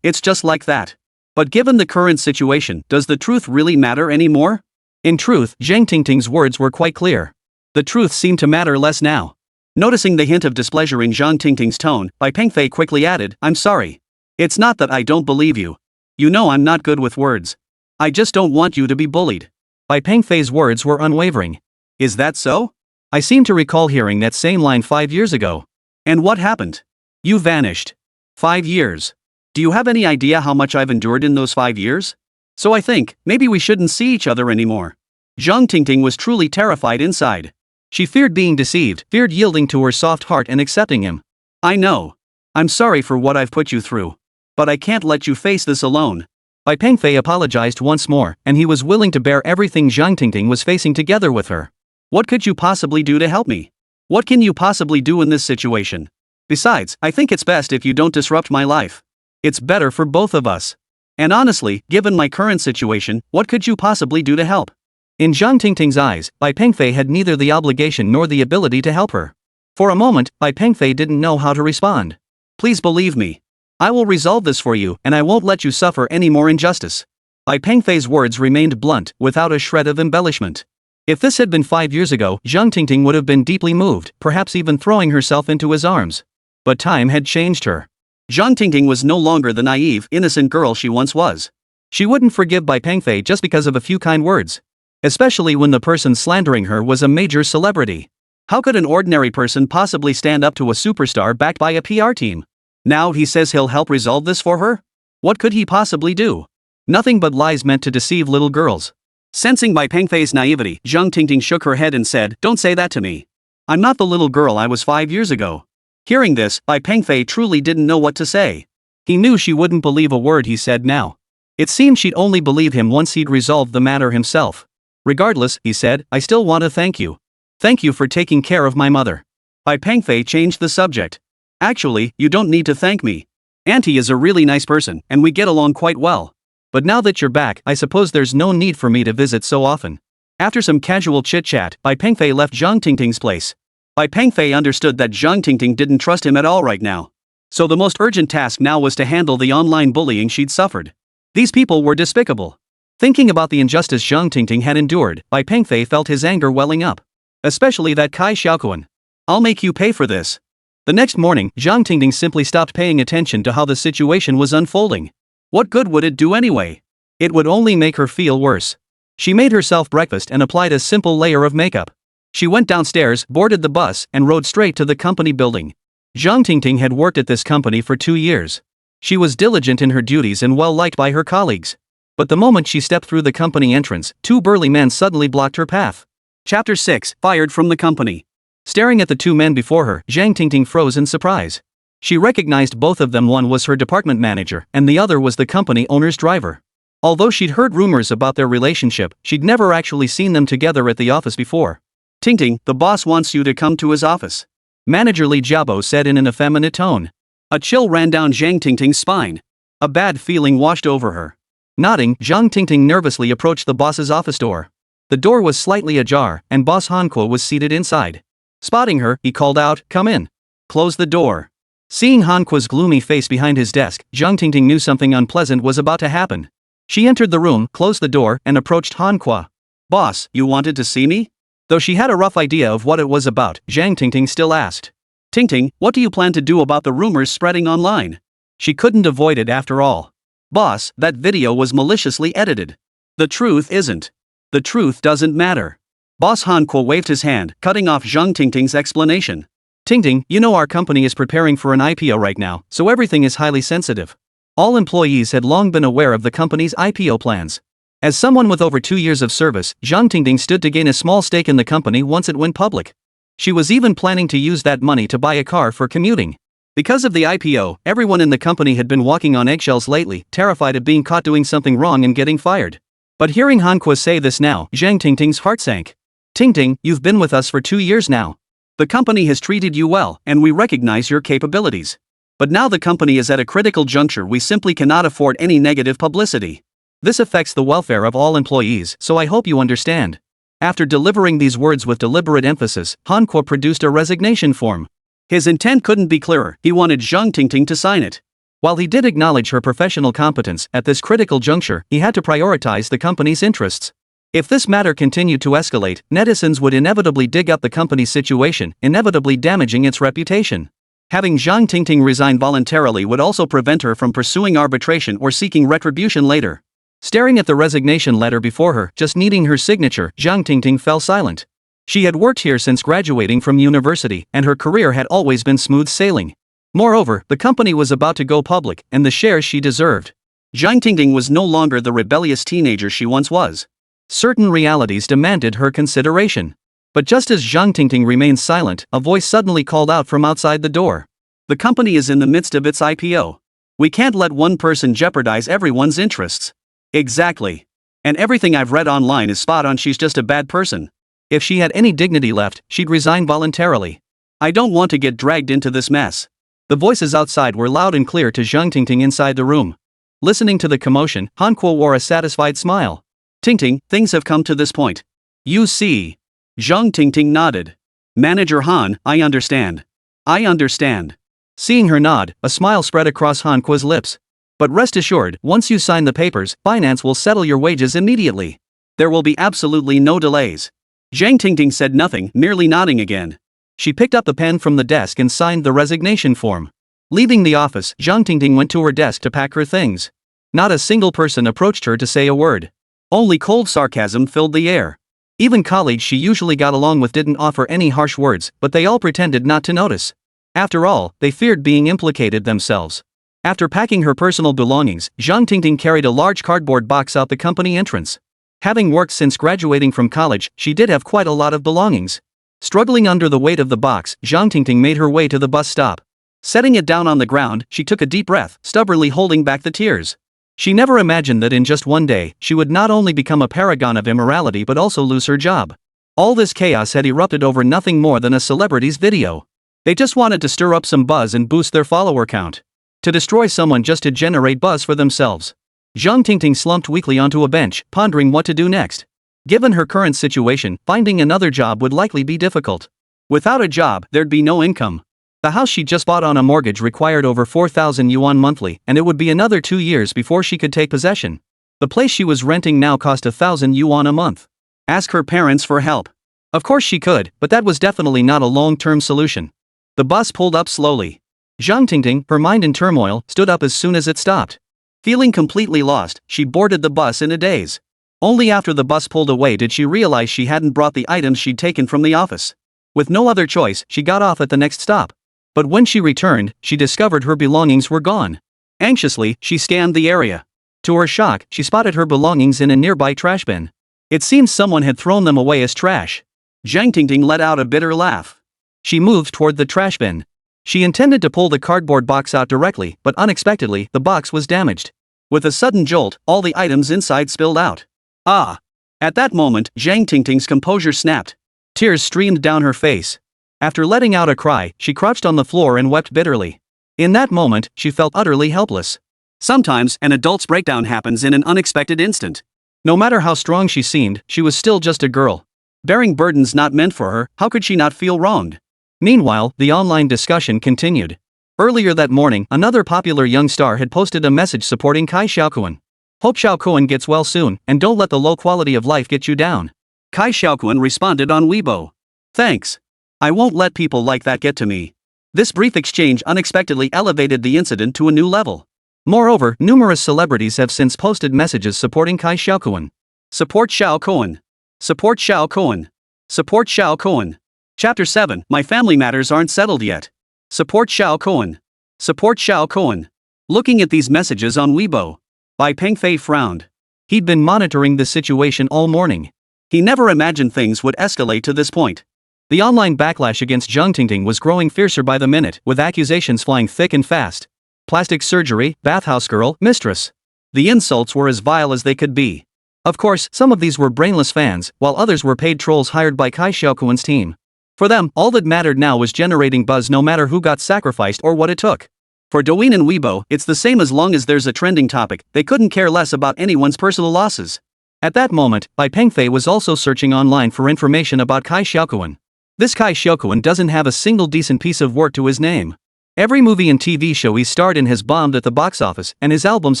A: It's just like that. But given the current situation, does the truth really matter anymore? In truth, Zhang Tingting's words were quite clear. The truth seemed to matter less now. Noticing the hint of displeasure in Zhang Tingting's tone, Bai Pengfei quickly added, "I'm sorry. It's not that I don't believe you. You know I'm not good with words. I just don't want you to be bullied." Bai Pengfei's words were unwavering. "Is that so? I seem to recall hearing that same line 5 years ago. And what happened? You vanished. 5 years. Do you have any idea how much I've endured in those 5 years? So I think, maybe we shouldn't see each other anymore." Zhang Tingting was truly terrified inside. She feared being deceived, feared yielding to her soft heart and accepting him. "I know. I'm sorry for what I've put you through. But I can't let you face this alone." Bai Pengfei apologized once more, and he was willing to bear everything Zhang Tingting was facing together with her. "What could you possibly do to help me? What can you possibly do in this situation? Besides, I think it's best if you don't disrupt my life. It's better for both of us. And honestly, given my current situation, what could you possibly do to help?" In Zhang Tingting's eyes, Bai Pengfei had neither the obligation nor the ability to help her. For a moment, Bai Pengfei didn't know how to respond. "Please believe me. I will resolve this for you, and I won't let you suffer any more injustice." Bai Pengfei's words remained blunt, without a shred of embellishment. If this had been 5 years ago, Zhang Tingting would have been deeply moved, perhaps even throwing herself into his arms. But time had changed her. Zhang Tingting was no longer the naive, innocent girl she once was. She wouldn't forgive Bai Pengfei just because of a few kind words. Especially when the person slandering her was a major celebrity. How could an ordinary person possibly stand up to a superstar backed by a PR team? Now he says he'll help resolve this for her? What could he possibly do? Nothing but lies meant to deceive little girls. Sensing Bai Pengfei's naivety, Zhang Tingting shook her head and said, "Don't say that to me. I'm not the little girl I was 5 years ago." Hearing this, Bai Pengfei truly didn't know what to say. He knew she wouldn't believe a word he said now. It seemed she'd only believe him once he'd resolved the matter himself. "Regardless," he said, "I still want to thank you. Thank you for taking care of my mother." Bai Pengfei changed the subject. "Actually, you don't need to thank me. Auntie is a really nice person, and we get along quite well. But now that you're back, I suppose there's no need for me to visit so often." After some casual chit-chat, Bai Pengfei left Zhang Tingting's place. Bai Pengfei understood that Zhang Tingting didn't trust him at all right now. So the most urgent task now was to handle the online bullying she'd suffered. These people were despicable. Thinking about the injustice Zhang Tingting had endured, Bai Pengfei felt his anger welling up. Especially that Cai Xiaokun. "I'll make you pay for this." The next morning, Zhang Tingting simply stopped paying attention to how the situation was unfolding. What good would it do anyway? It would only make her feel worse. She made herself breakfast and applied a simple layer of makeup. She went downstairs, boarded the bus, and rode straight to the company building. Zhang Tingting had worked at this company for 2 years. She was diligent in her duties and well liked by her colleagues. But the moment she stepped through the company entrance, 2 burly men suddenly blocked her path. Chapter 6, Fired from the Company. Staring at the 2 men before her, Zhang Tingting froze in surprise. She recognized both of them. One was her department manager, and the other was the company owner's driver. Although she'd heard rumors about their relationship, she'd never actually seen them together at the office before. "Tingting, the boss wants you to come to his office," Manager Li Jiabo said in an effeminate tone. A chill ran down Zhang Tingting's spine. A bad feeling washed over her. Nodding, Zhang Tingting nervously approached the boss's office door. The door was slightly ajar, and Boss Han Kuo was seated inside. Spotting her, he called out, "Come in." "Close the door." Seeing Han Kuo's gloomy face behind his desk, Zhang Tingting knew something unpleasant was about to happen. She entered the room, closed the door, and approached Han Kuo. "Boss, you wanted to see me?" Though she had a rough idea of what it was about, Zhang Tingting still asked. "Tingting, what do you plan to do about the rumors spreading online?" She couldn't avoid it after all. "Boss, that video was maliciously edited. The truth isn't. The truth doesn't matter." Boss Han Kuo waved his hand, cutting off Zhang Tingting's explanation. "Tingting, you know our company is preparing for an IPO right now, so everything is highly sensitive. All employees had long been aware of the company's IPO plans. As someone with over 2 years of service, Zhang Tingting stood to gain a small stake in the company once it went public. She was even planning to use that money to buy a car for commuting. Because of the IPO, everyone in the company had been walking on eggshells lately, terrified of being caught doing something wrong and getting fired. But hearing Han Kuo say this now, Zhang Tingting's heart sank. "Tingting, you've been with us for 2 years now. The company has treated you well, and we recognize your capabilities. But now the company is at a critical juncture. We simply cannot afford any negative publicity. This affects the welfare of all employees, so I hope you understand." After delivering these words with deliberate emphasis, Han Kuo produced a resignation form. His intent couldn't be clearer. He wanted Zhang Tingting to sign it. While he did acknowledge her professional competence, at this critical juncture, he had to prioritize the company's interests. If this matter continued to escalate, netizens would inevitably dig up the company's situation, inevitably damaging its reputation. Having Zhang Tingting resign voluntarily would also prevent her from pursuing arbitration or seeking retribution later. Staring at the resignation letter before her, just needing her signature, Zhang Tingting fell silent. She had worked here since graduating from university, and her career had always been smooth sailing. Moreover, the company was about to go public, and the shares she deserved. Zhang Tingting was no longer the rebellious teenager she once was. Certain realities demanded her consideration. But just as Zhang Tingting remained silent, a voice suddenly called out from outside the door. The company is in the midst of its IPO. We can't let one person jeopardize everyone's interests. Exactly. And everything I've read online is spot on. She's just a bad person. If she had any dignity left, she'd resign voluntarily. I don't want to get dragged into this mess. The voices outside were loud and clear to Zhang Tingting inside the room. Listening to the commotion, Han Kuo wore a satisfied smile. Tingting, things have come to this point. You see. Zhang Tingting nodded. Manager Han, I understand. I understand. Seeing her nod, a smile spread across Han Kuo's lips. But rest assured, once you sign the papers, finance will settle your wages immediately. There will be absolutely no delays. Zhang Tingting said nothing, merely nodding again. She picked up the pen from the desk and signed the resignation form. Leaving the office, Zhang Tingting went to her desk to pack her things. Not a single person approached her to say a word. Only cold sarcasm filled the air. Even colleagues she usually got along with didn't offer any harsh words, but they all pretended not to notice. After all, they feared being implicated themselves. After packing her personal belongings, Zhang Tingting carried a large cardboard box out the company entrance. Having worked since graduating from college, she did have quite a lot of belongings. Struggling under the weight of the box, Zhang Tingting made her way to the bus stop. Setting it down on the ground, she took a deep breath, stubbornly holding back the tears. She never imagined that in just one day, she would not only become a paragon of immorality but also lose her job. All this chaos had erupted over nothing more than a celebrity's video. They just wanted to stir up some buzz and boost their follower count. To destroy someone just to generate buzz for themselves. Zhang Tingting slumped weakly onto a bench, pondering what to do next. Given her current situation, finding another job would likely be difficult. Without a job, there'd be no income. The house she just bought on a mortgage required over 4,000 yuan monthly, and it would be another 2 years before she could take possession. The place she was renting now cost 1,000 yuan a month. Ask her parents for help. Of course she could, but that was definitely not a long-term solution. The bus pulled up slowly. Zhang Tingting, her mind in turmoil, stood up as soon as it stopped. Feeling completely lost, she boarded the bus in a daze. Only after the bus pulled away did she realize she hadn't brought the items she'd taken from the office. With no other choice, she got off at the next stop. But when she returned, she discovered her belongings were gone. Anxiously, she scanned the area. To her shock, she spotted her belongings in a nearby trash bin. It seems someone had thrown them away as trash. Zhang Tingting let out a bitter laugh. She moved toward the trash bin. She intended to pull the cardboard box out directly, but unexpectedly, the box was damaged. With a sudden jolt, all the items inside spilled out. Ah! At that moment, Zhang Tingting's composure snapped. Tears streamed down her face. After letting out a cry, she crouched on the floor and wept bitterly. In that moment, she felt utterly helpless. Sometimes, an adult's breakdown happens in an unexpected instant. No matter how strong she seemed, she was still just a girl. Bearing burdens not meant for her, how could she not feel wronged? Meanwhile, the online discussion continued. Earlier that morning, another popular young star had posted a message supporting Cai Xiaokun. Hope Xiaokun gets well soon, and don't let the low quality of life get you down. Cai Xiaokun responded on Weibo. Thanks. I won't let people like that get to me. This brief exchange unexpectedly elevated the incident to a new level. Moreover, numerous celebrities have since posted messages supporting Cai Xiaokun. Support Xiaokun. Support Xiaokun. Support Xiaokun. Chapter 7, My family matters aren't settled yet. Support Xiaokun. Support Xiaokun. Looking at these messages on Weibo, Bai Pengfei frowned. He'd been monitoring the situation all morning. He never imagined things would escalate to this point. The online backlash against Zhang Tingting was growing fiercer by the minute, with accusations flying thick and fast. Plastic surgery, bathhouse girl, mistress. The insults were as vile as they could be. Of course, some of these were brainless fans, while others were paid trolls hired by Cai Xiaokun's team. For them, all that mattered now was generating buzz no matter who got sacrificed or what it took. For Douyin and Weibo, it's the same as long as there's a trending topic, they couldn't care less about anyone's personal losses. At that moment, Bai Pengfei was also searching online for information about Cai Xiaokun. This Cai Xiaokun doesn't have a single decent piece of work to his name. Every movie and TV show he starred in has bombed at the box office, and his albums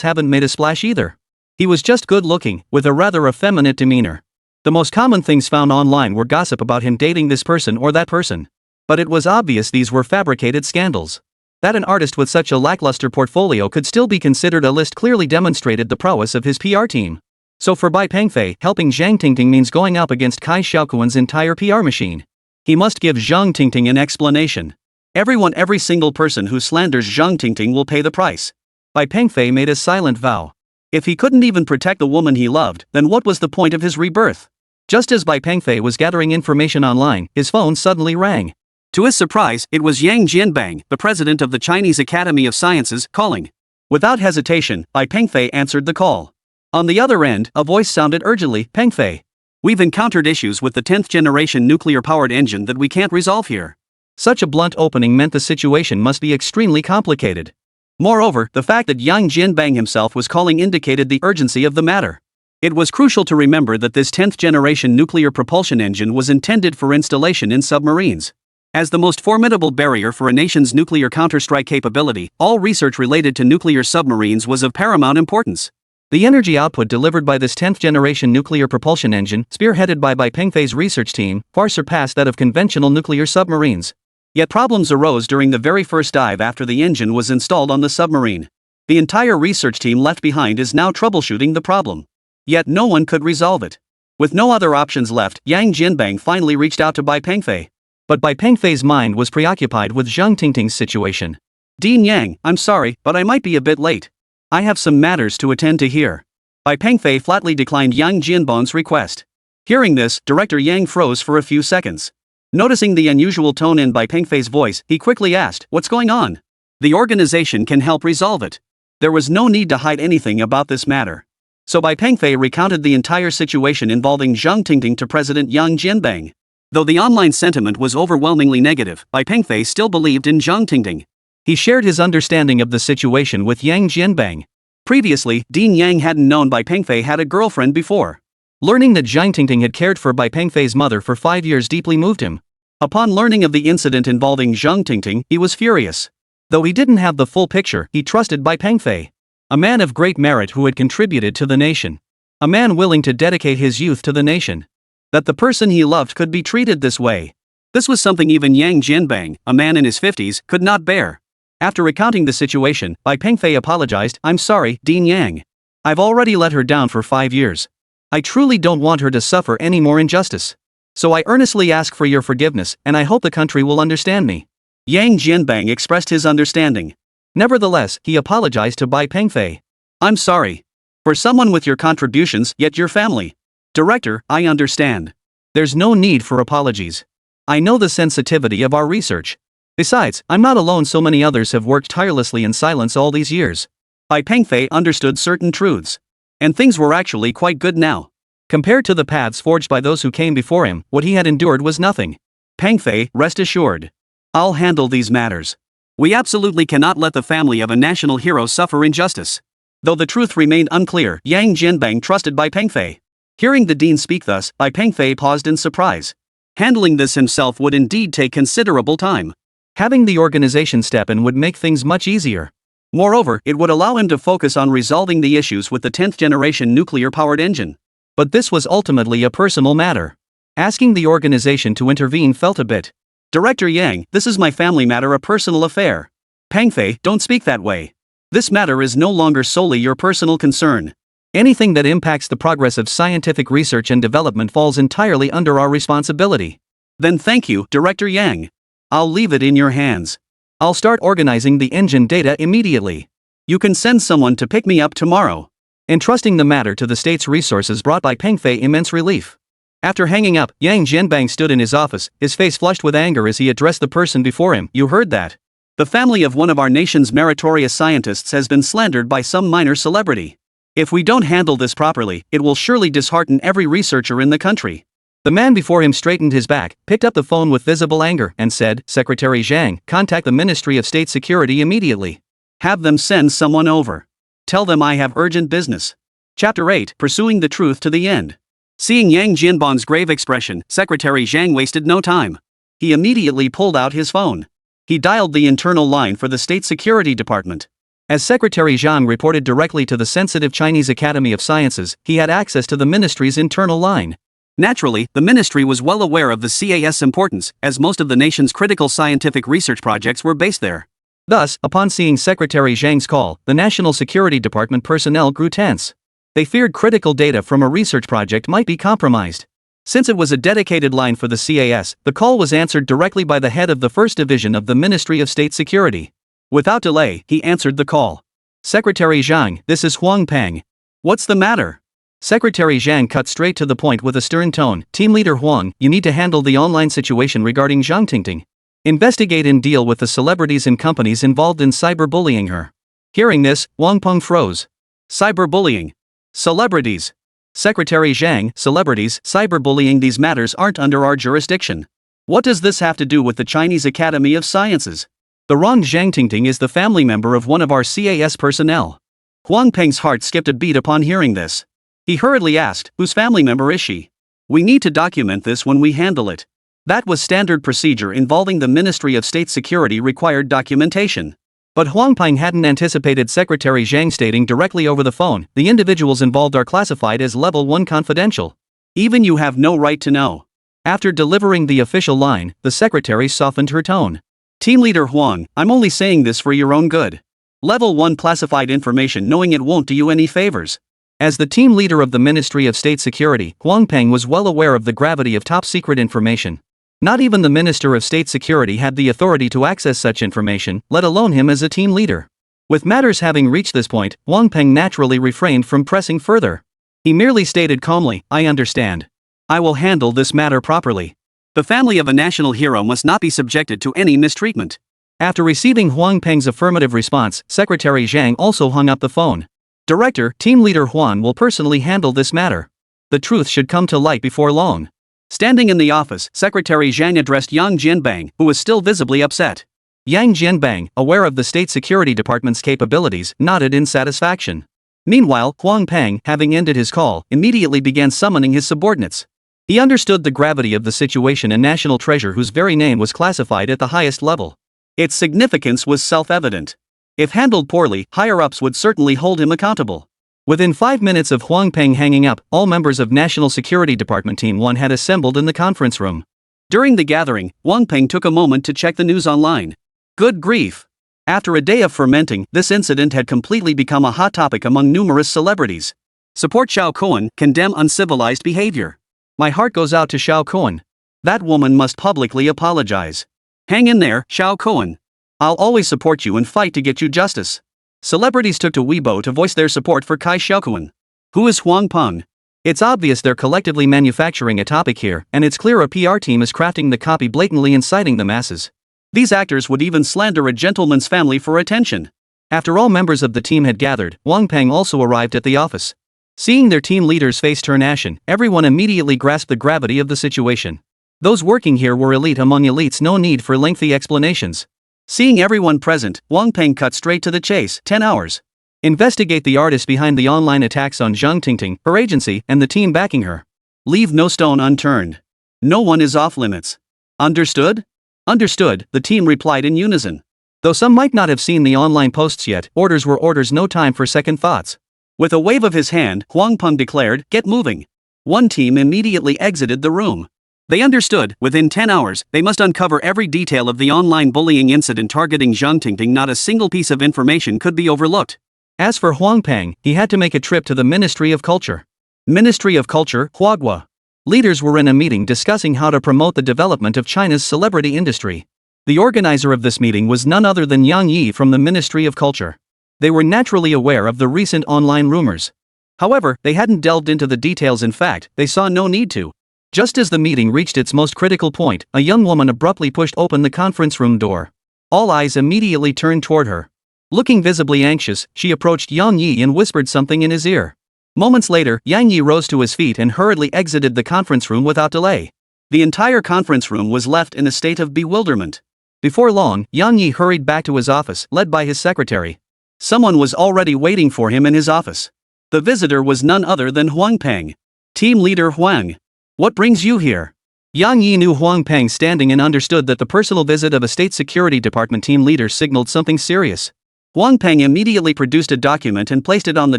A: haven't made a splash either. He was just good looking, with a rather effeminate demeanor. The most common things found online were gossip about him dating this person or that person. But it was obvious these were fabricated scandals. That an artist with such a lackluster portfolio could still be considered a list clearly demonstrated the prowess of his PR team. So for Bai Pengfei, helping Zhang Tingting means going up against Cai Xiaokun's entire PR machine. He must give Zhang Tingting an explanation. Every single person who slanders Zhang Tingting will pay the price. Bai Pengfei made a silent vow. If he couldn't even protect the woman he loved, then what was the point of his rebirth? Just as Bai Pengfei was gathering information online, his phone suddenly rang. To his surprise, it was Yang Jianbang, the president of the Chinese Academy of Sciences, calling. Without hesitation, Bai Pengfei answered the call. On the other end, a voice sounded urgently, "Pengfei. We've encountered issues with the 10th generation nuclear-powered engine that we can't resolve here." Such a blunt opening meant the situation must be extremely complicated. Moreover, the fact that Yang Jianbang himself was calling indicated the urgency of the matter. It was crucial to remember that this 10th generation nuclear propulsion engine was intended for installation in submarines. As the most formidable barrier for a nation's nuclear counter-strike capability, all research related to nuclear submarines was of paramount importance. The energy output delivered by this 10th generation nuclear propulsion engine, spearheaded by Bai Pengfei's research team, far surpassed that of conventional nuclear submarines. Yet problems arose during the very first dive after the engine was installed on the submarine. The entire research team left behind is now troubleshooting the problem. Yet no one could resolve it. With no other options left, Yang Jianbang finally reached out to Bai Pengfei. But Bai Pengfei's mind was preoccupied with Zhang Tingting's situation. "Dean Yang, I'm sorry, but I might be a bit late. I have some matters to attend to here." Bai Pengfei flatly declined Yang Jianbang's request. Hearing this, Director Yang froze for a few seconds. Noticing the unusual tone in Bai Pengfei's voice, he quickly asked, "What's going on?" "The organization can help resolve it. There was no need to hide anything about this matter." So Bai Pengfei recounted the entire situation involving Zhang Tingting to President Yang Jianbang. Though the online sentiment was overwhelmingly negative, Bai Pengfei still believed in Zhang Tingting. He shared his understanding of the situation with Yang Jianbang. Previously, Dean Yang hadn't known Bai Pengfei had a girlfriend before. Learning that Zhang Tingting had cared for Bai Pengfei's mother for 5 years deeply moved him. Upon learning of the incident involving Zhang Tingting, he was furious. Though he didn't have the full picture, he trusted Bai Pengfei. A man of great merit who had contributed to the nation. A man willing to dedicate his youth to the nation. That the person he loved could be treated this way. This was something even Yang Jianbang, a man in his 50s, could not bear. After recounting the situation, Bai Pengfei apologized, "I'm sorry, Dean Yang. I've already let her down for 5 years. I truly don't want her to suffer any more injustice. So I earnestly ask for your forgiveness, and I hope the country will understand me." Yang Jianbang expressed his understanding. Nevertheless, he apologized to Bai Pengfei. "I'm sorry. For someone with your contributions, yet your family. Director, I understand. There's no need for apologies. I know the sensitivity of our research. Besides, I'm not alone, so many others have worked tirelessly in silence all these years." Bai Pengfei understood certain truths. And things were actually quite good now. Compared to the paths forged by those who came before him, what he had endured was nothing. "Pengfei, rest assured. I'll handle these matters. We absolutely cannot let the family of a national hero suffer injustice." Though the truth remained unclear, Yang Jianbang trusted Bai Pengfei. Hearing the dean speak thus, Bai Pengfei paused in surprise. Handling this himself would indeed take considerable time. Having the organization step in would make things much easier. Moreover, it would allow him to focus on resolving the issues with the 10th generation nuclear-powered engine. But this was ultimately a personal matter. Asking the organization to intervene felt a bit. "Director Yang, this is my family matter, a personal affair." "Pengfei, don't speak that way. This matter is no longer solely your personal concern. Anything that impacts the progress of scientific research and development falls entirely under our responsibility." "Then thank you, Director Yang. I'll leave it in your hands. I'll start organizing the engine data immediately. You can send someone to pick me up tomorrow." Entrusting the matter to the state's resources brought Bai Pengfei immense relief. After hanging up, Yang Jianbang stood in his office, his face flushed with anger as he addressed the person before him. "You heard that? The family of one of our nation's meritorious scientists has been slandered by some minor celebrity. If we don't handle this properly, it will surely dishearten every researcher in the country." The man before him straightened his back, picked up the phone with visible anger, and said, "Secretary Zhang, contact the Ministry of State Security immediately. Have them send someone over. Tell them I have urgent business." Chapter 8, Pursuing the Truth to the End. Seeing Yang Jianbang's grave expression, Secretary Zhang wasted no time. He immediately pulled out his phone. He dialed the internal line for the State Security Department. As Secretary Zhang reported directly to the sensitive Chinese Academy of Sciences, he had access to the ministry's internal line. Naturally, the ministry was well aware of the CAS importance, as most of the nation's critical scientific research projects were based there. Thus, upon seeing Secretary Zhang's call, the National Security Department personnel grew tense. They feared critical data from a research project might be compromised. Since it was a dedicated line for the CAS, the call was answered directly by the head of the 1st Division of the Ministry of State Security. Without delay, he answered the call. "Secretary Zhang, this is Huang Peng. What's the matter?" Secretary Zhang cut straight to the point with a stern tone. "Team Leader Huang, you need to handle the online situation regarding Zhang Tingting. Investigate and deal with the celebrities and companies involved in cyberbullying her." Hearing this, Huang Peng froze. Cyberbullying. Celebrities. Secretary Zhang, celebrities, cyberbullying, these matters aren't under our jurisdiction. What does this have to do with the Chinese Academy of Sciences? The wrong Zhang Tingting is the family member of one of our CAS personnel. Huang Peng's heart skipped a beat upon hearing this. He hurriedly asked, "Whose family member is she? We need to document this when we handle it." That was standard procedure involving the Ministry of State Security required documentation. But Huang Peng hadn't anticipated Secretary Zhang stating directly over the phone, "The individuals involved are classified as Level 1 confidential. Even you have no right to know." After delivering the official line, the secretary softened her tone. "Team Leader Huang, I'm only saying this for your own good. Level 1 classified information, knowing it won't do you any favors." As the team leader of the Ministry of State Security, Huang Peng was well aware of the gravity of top-secret information. Not even the Minister of State Security had the authority to access such information, let alone him as a team leader. With matters having reached this point, Huang Peng naturally refrained from pressing further. He merely stated calmly, "I understand. I will handle this matter properly. The family of a national hero must not be subjected to any mistreatment." After receiving Huang Peng's affirmative response, Secretary Zhang also hung up the phone. "Director, Team Leader Huan will personally handle this matter. The truth should come to light before long." Standing in the office, Secretary Zhang addressed Yang Jianbang, who was still visibly upset. Yang Jianbang, aware of the State Security Department's capabilities, nodded in satisfaction. Meanwhile, Huang Peng, having ended his call, immediately began summoning his subordinates. He understood the gravity of the situation and national treasure whose very name was classified at the highest level. Its significance was self-evident. If handled poorly, higher-ups would certainly hold him accountable. Within 5 minutes of Huang Peng hanging up, all members of National Security Department Team 1 had assembled in the conference room. During the gathering, Huang Peng took a moment to check the news online. Good grief! After a day of fermenting, this incident had completely become a hot topic among numerous celebrities. Support Xiaokun, condemn uncivilized behavior. My heart goes out to Xiaokun. That woman must publicly apologize. Hang in there, Xiaokun. I'll always support you and fight to get you justice. Celebrities took to Weibo to voice their support for Cai Xiaokun. Who is Huang Peng? It's obvious they're collectively manufacturing a topic here, and it's clear a PR team is crafting the copy blatantly inciting the masses. These actors would even slander a gentleman's family for attention. After all members of the team had gathered, Huang Peng also arrived at the office. Seeing their team leader's face turn ashen, everyone immediately grasped the gravity of the situation. Those working here were elite among elites, no need for lengthy explanations. Seeing everyone present, Huang Peng cut straight to the chase. 10 hours. Investigate the artist behind the online attacks on Zhang Tingting, her agency, and the team backing her. Leave no stone unturned. No one is off limits. Understood? Understood, the team replied in unison. Though some might not have seen the online posts yet, orders were orders, no time for second thoughts. With a wave of his hand, Huang Peng declared, "Get moving." One team immediately exited the room. They understood, within 10 hours, they must uncover every detail of the online bullying incident targeting Zhang Tingting. Not a single piece of information could be overlooked. As for Huang Peng, he had to make a trip to the Ministry of Culture. Ministry of Culture, Huagua. Leaders were in a meeting discussing how to promote the development of China's celebrity industry. The organizer of this meeting was none other than Yang Yi from the Ministry of Culture. They were naturally aware of the recent online rumors. However, they hadn't delved into the details. In fact, they saw no need to. Just as the meeting reached its most critical point, a young woman abruptly pushed open the conference room door. All eyes immediately turned toward her. Looking visibly anxious, she approached Yang Yi and whispered something in his ear. Moments later, Yang Yi rose to his feet and hurriedly exited the conference room without delay. The entire conference room was left in a state of bewilderment. Before long, Yang Yi hurried back to his office, led by his secretary. Someone was already waiting for him in his office. The visitor was none other than Huang Peng. Team leader Huang. What brings you here? Yang Yi knew Huang Peng standing and understood that the personal visit of a State Security Department team leader signaled something serious. Huang Peng immediately produced a document and placed it on the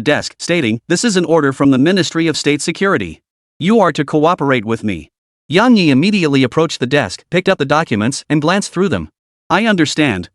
A: desk, stating, "This is an order from the Ministry of State Security. You are to cooperate with me. Yang Yi immediately approached the desk, picked up the documents, and glanced through them. I understand.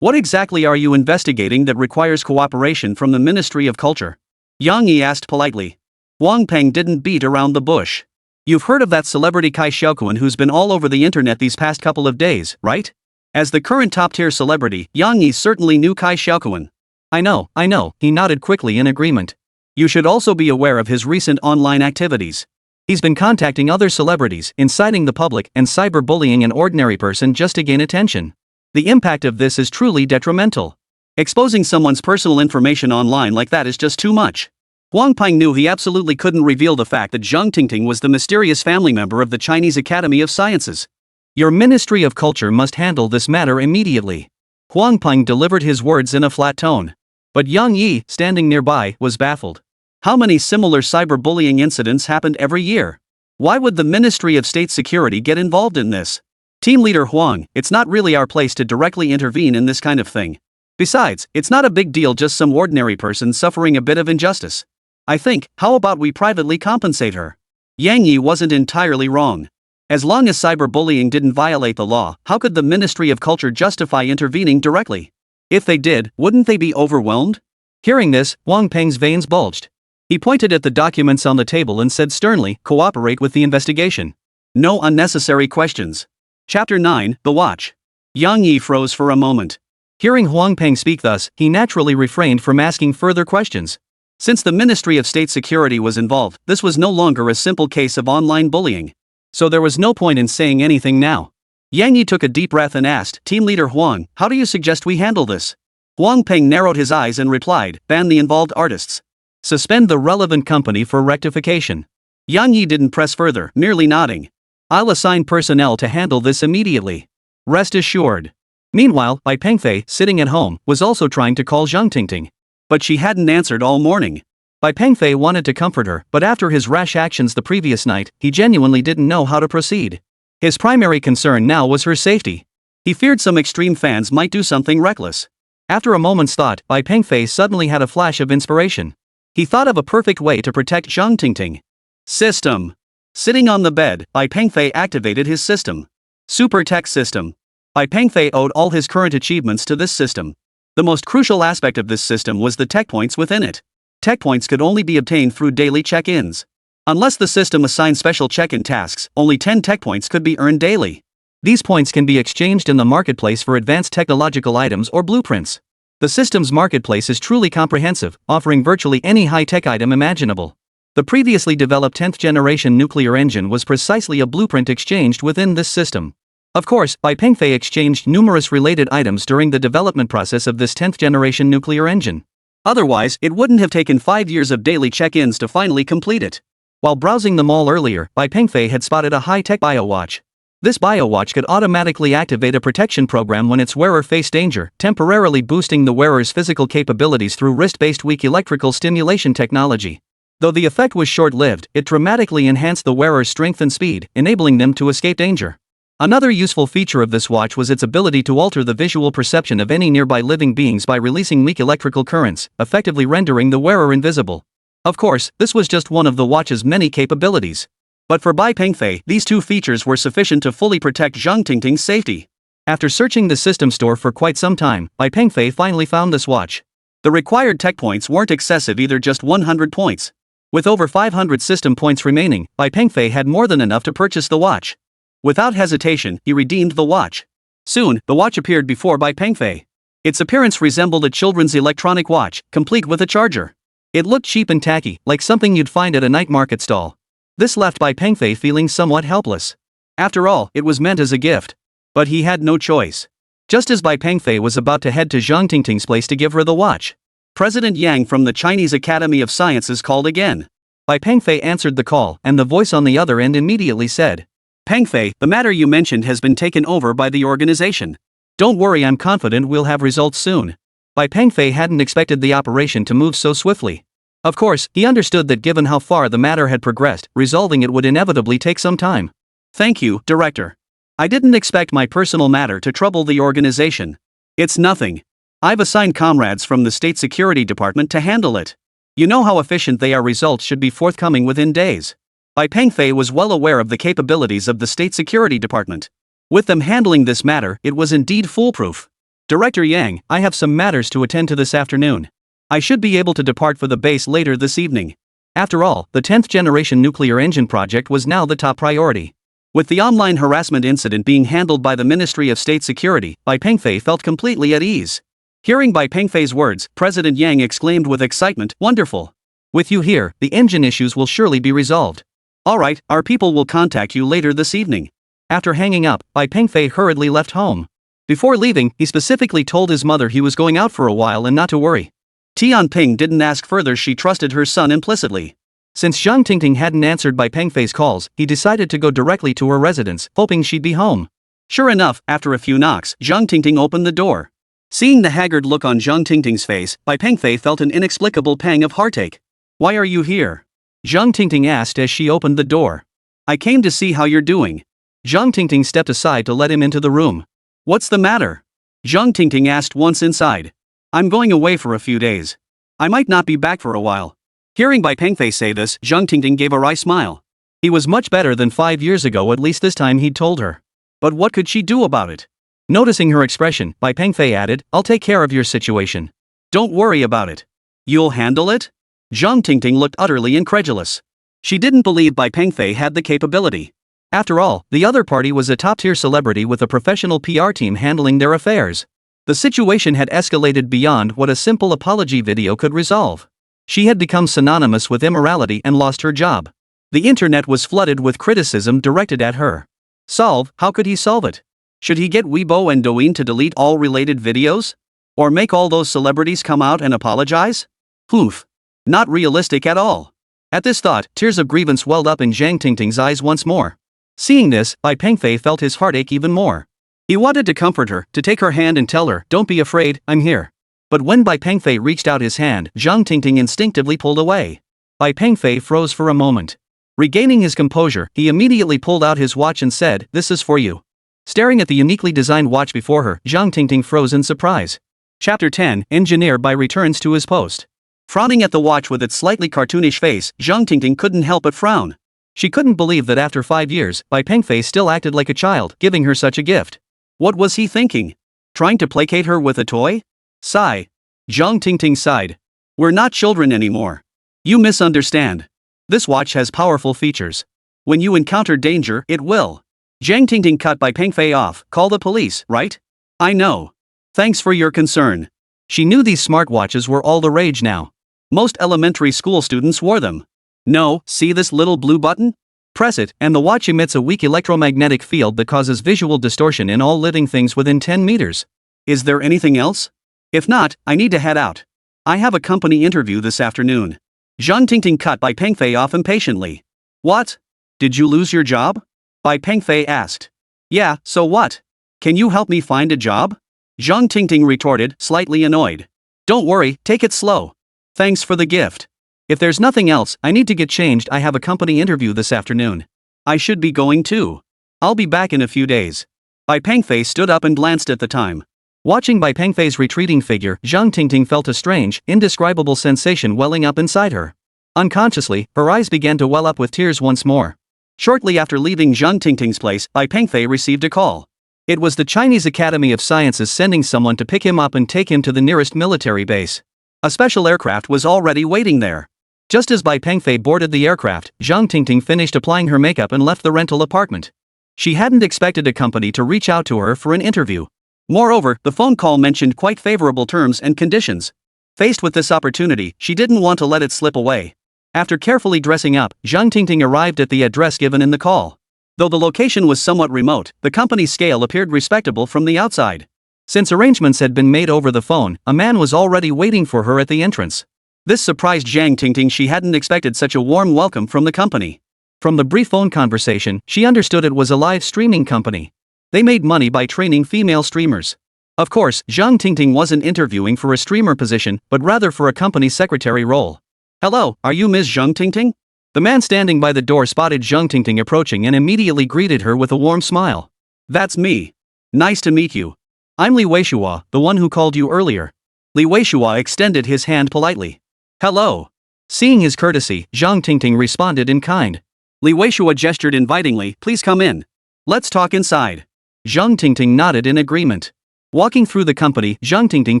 A: What exactly are you investigating that requires cooperation from the Ministry of Culture? Yang Yi asked politely. Wang Peng didn't beat around the bush. You've heard of that celebrity Cai Xiaokun who's been all over the internet these past couple of days, right? As the current top-tier celebrity, Yang Yi certainly knew Cai Xiaokun. I know, he nodded quickly in agreement. You should also be aware of his recent online activities. He's been contacting other celebrities, inciting the public, and cyberbullying an ordinary person just to gain attention. The impact of this is truly detrimental. Exposing someone's personal information online like that is just too much. Wang Peng knew he absolutely couldn't reveal the fact that Zhang Tingting was the mysterious family member of the Chinese Academy of Sciences. Your Ministry of Culture must handle this matter immediately. Wang Peng delivered his words in a flat tone. But Yang Yi, standing nearby, was baffled. How many similar cyberbullying incidents happened every year? Why would the Ministry of State Security get involved in this? Team Leader Huang, it's not really our place to directly intervene in this kind of thing. Besides, it's not a big deal, just some ordinary person suffering a bit of injustice. I think, how about we privately compensate her? Yang Yi wasn't entirely wrong. As long as cyberbullying didn't violate the law, how could the Ministry of Culture justify intervening directly? If they did, wouldn't they be overwhelmed? Hearing this, Wang Peng's veins bulged. He pointed at the documents on the table and said sternly, cooperate with the investigation. No unnecessary questions. Chapter 9, The Watch. Yang Yi froze for a moment. Hearing Wang Peng speak thus, he naturally refrained from asking further questions. Since the Ministry of State Security was involved, this was no longer a simple case of online bullying. So there was no point in saying anything now. Yang Yi took a deep breath and asked, Team Leader Huang, how do you suggest we handle this? Wang Peng narrowed his eyes and replied, ban the involved artists. Suspend the relevant company for rectification. Yang Yi didn't press further, merely nodding. I'll assign personnel to handle this immediately. Rest assured. Meanwhile, Bai Pengfei, sitting at home, was also trying to call Zhang Tingting. But she hadn't answered all morning. Bai Pengfei wanted to comfort her, but after his rash actions the previous night, he genuinely didn't know how to proceed. His primary concern now was her safety. He feared some extreme fans might do something reckless. After a moment's thought, Bai Pengfei suddenly had a flash of inspiration. He thought of a perfect way to protect Zhang Tingting. System. Sitting on the bed, Bai Pengfei activated his system. Super Tech System. Bai Pengfei owed all his current achievements to this system. The most crucial aspect of this system was the tech points within it. Tech points could only be obtained through daily check-ins. Unless the system assigned special check-in tasks, only 10 tech points could be earned daily. These points can be exchanged in the marketplace for advanced technological items or blueprints. The system's marketplace is truly comprehensive, offering virtually any high-tech item imaginable. The previously developed 10th generation nuclear engine was precisely a blueprint exchanged within this system. Of course, Bai Pengfei exchanged numerous related items during the development process of this 10th generation nuclear engine. Otherwise, it wouldn't have taken 5 years of daily check-ins to finally complete it. While browsing the mall earlier, Bai Pengfei had spotted a high-tech bio-watch. This bio-watch could automatically activate a protection program when its wearer faced danger, temporarily boosting the wearer's physical capabilities through wrist-based weak electrical stimulation technology. Though the effect was short-lived, it dramatically enhanced the wearer's strength and speed, enabling them to escape danger. Another useful feature of this watch was its ability to alter the visual perception of any nearby living beings by releasing weak electrical currents, effectively rendering the wearer invisible. Of course, this was just one of the watch's many capabilities. But for Bai Pengfei, these two features were sufficient to fully protect Zhang Tingting's safety. After searching the system store for quite some time, Bai Pengfei finally found this watch. The required tech points weren't excessive either, just 100 points. With over 500 system points remaining, Bai Pengfei had more than enough to purchase the watch. Without hesitation, he redeemed the watch. Soon, the watch appeared before Bai Pengfei. Its appearance resembled a children's electronic watch, complete with a charger. It looked cheap and tacky, like something you'd find at a night market stall. This left Bai Pengfei feeling somewhat helpless. After all, it was meant as a gift. But he had no choice. Just as Bai Pengfei was about to head to Zhang Tingting's place to give her the watch, President Yang from the Chinese Academy of Sciences called again. Bai Pengfei answered the call, and the voice on the other end immediately said, Pengfei, the matter you mentioned has been taken over by the organization. Don't worry, I'm confident we'll have results soon. Bai Pengfei hadn't expected the operation to move so swiftly. Of course, he understood that given how far the matter had progressed, resolving it would inevitably take some time. Thank you, Director. I didn't expect my personal matter to trouble the organization. It's nothing. I've assigned comrades from the State Security Department to handle it. You know how efficient they are. Results should be forthcoming within days. Bai Pengfei was well aware of the capabilities of the State Security Department. With them handling this matter, it was indeed foolproof. Director Yang, I have some matters to attend to this afternoon. I should be able to depart for the base later this evening. After all, the 10th generation nuclear engine project was now the top priority. With the online harassment incident being handled by the Ministry of State Security, Bai Pengfei felt completely at ease. Hearing Bai Pengfei's words, President Yang exclaimed with excitement, "Wonderful! With you here, the engine issues will surely be resolved. Alright, our people will contact you later this evening." After hanging up, Bai Pengfei hurriedly left home. Before leaving, he specifically told his mother he was going out for a while and not to worry. Tianping didn't ask further. She trusted her son implicitly. Since Zhang Tingting hadn't answered Bai Pengfei's calls, he decided to go directly to her residence, hoping she'd be home. Sure enough, after a few knocks, Zhang Tingting opened the door. Seeing the haggard look on Zhang Tingting's face, Bai Pengfei felt an inexplicable pang of heartache. "Why are you here?" Zhang Tingting asked as she opened the door. "I came to see how you're doing." Zhang Tingting stepped aside to let him into the room. "What's the matter?" Zhang Tingting asked once inside. "I'm going away for a few days. I might not be back for a while." Hearing Bai Pengfei say this, Zhang Tingting gave a wry smile. He was much better than 5 years ago, at least this time he'd told her. But what could she do about it? Noticing her expression, Bai Pengfei added, "I'll take care of your situation. Don't worry about it." "You'll handle it?" Zhang Tingting looked utterly incredulous. She didn't believe Bai Pengfei had the capability. After all, the other party was a top-tier celebrity with a professional PR team handling their affairs. The situation had escalated beyond what a simple apology video could resolve. She had become synonymous with immorality and lost her job. The internet was flooded with criticism directed at her. Solve? How could he solve it? Should he get Weibo and Douyin to delete all related videos? Or make all those celebrities come out and apologize? Oof. Not realistic at all. At this thought, tears of grievance welled up in Zhang Tingting's eyes once more. Seeing this, Bai Pengfei felt his heartache even more. He wanted to comfort her, to take her hand and tell her, "Don't be afraid, I'm here." But when Bai Pengfei reached out his hand, Zhang Tingting instinctively pulled away. Bai Pengfei froze for a moment. Regaining his composure, he immediately pulled out his watch and said, "This is for you." Staring at the uniquely designed watch before her, Zhang Tingting froze in surprise. Chapter 10, Engineer Bai returns to his post. Frowning at the watch with its slightly cartoonish face, Zhang Tingting couldn't help but frown. She couldn't believe that after 5 years, Bai Pengfei still acted like a child, giving her such a gift. What was he thinking? Trying to placate her with a toy? Sigh. Zhang Tingting sighed. "We're not children anymore. You misunderstand. This watch has powerful features. When you encounter danger, it will." Zhang Tingting cut Bai Pengfei off. "Call the police, right?" "I know. Thanks for your concern." She knew these smartwatches were all the rage now. Most elementary school students wore them. "No, see this little blue button? Press it, and the watch emits a weak electromagnetic field that causes visual distortion in all living things within 10 meters. Is there anything else? If not, I need to head out. I have a company interview this afternoon." Zhang Tingting cut Bai Pengfei off impatiently. "What? Did you lose your job?" Bai Pengfei asked. "Yeah, so what? Can you help me find a job?" Zhang Tingting retorted, slightly annoyed. "Don't worry, take it slow. Thanks for the gift. If there's nothing else, I need to get changed. I have a company interview this afternoon. I should be going too. I'll be back in a few days." Bai Pengfei stood up and glanced at the time. Watching Bai Pengfei's retreating figure, Zhang Tingting felt a strange, indescribable sensation welling up inside her. Unconsciously, her eyes began to well up with tears once more. Shortly after leaving Zhang Tingting's place, Bai Pengfei received a call. It was the Chinese Academy of Sciences sending someone to pick him up and take him to the nearest military base. A special aircraft was already waiting there. Just as Bai Pengfei boarded the aircraft, Zhang Tingting finished applying her makeup and left the rental apartment. She hadn't expected a company to reach out to her for an interview. Moreover, the phone call mentioned quite favorable terms and conditions. Faced with this opportunity, she didn't want to let it slip away. After carefully dressing up, Zhang Tingting arrived at the address given in the call. Though the location was somewhat remote, the company's scale appeared respectable from the outside. Since arrangements had been made over the phone, a man was already waiting for her at the entrance. This surprised Zhang Tingting. She hadn't expected such a warm welcome from the company. From the brief phone conversation, she understood it was a live streaming company. They made money by training female streamers. Of course, Zhang Tingting wasn't interviewing for a streamer position, but rather for a company secretary role. "Hello, are you Ms. Zhang Tingting?" The man standing by the door spotted Zhang Tingting approaching and immediately greeted her with a warm smile. "That's me. Nice to meet you. I'm Li Weishua, the one who called you earlier." Li Weishua extended his hand politely. "Hello. Seeing his courtesy, Zhang Tingting responded in kind. Li Weishua gestured invitingly, please come in. Let's talk inside. Zhang Tingting nodded in agreement. Walking through the company, Zhang Tingting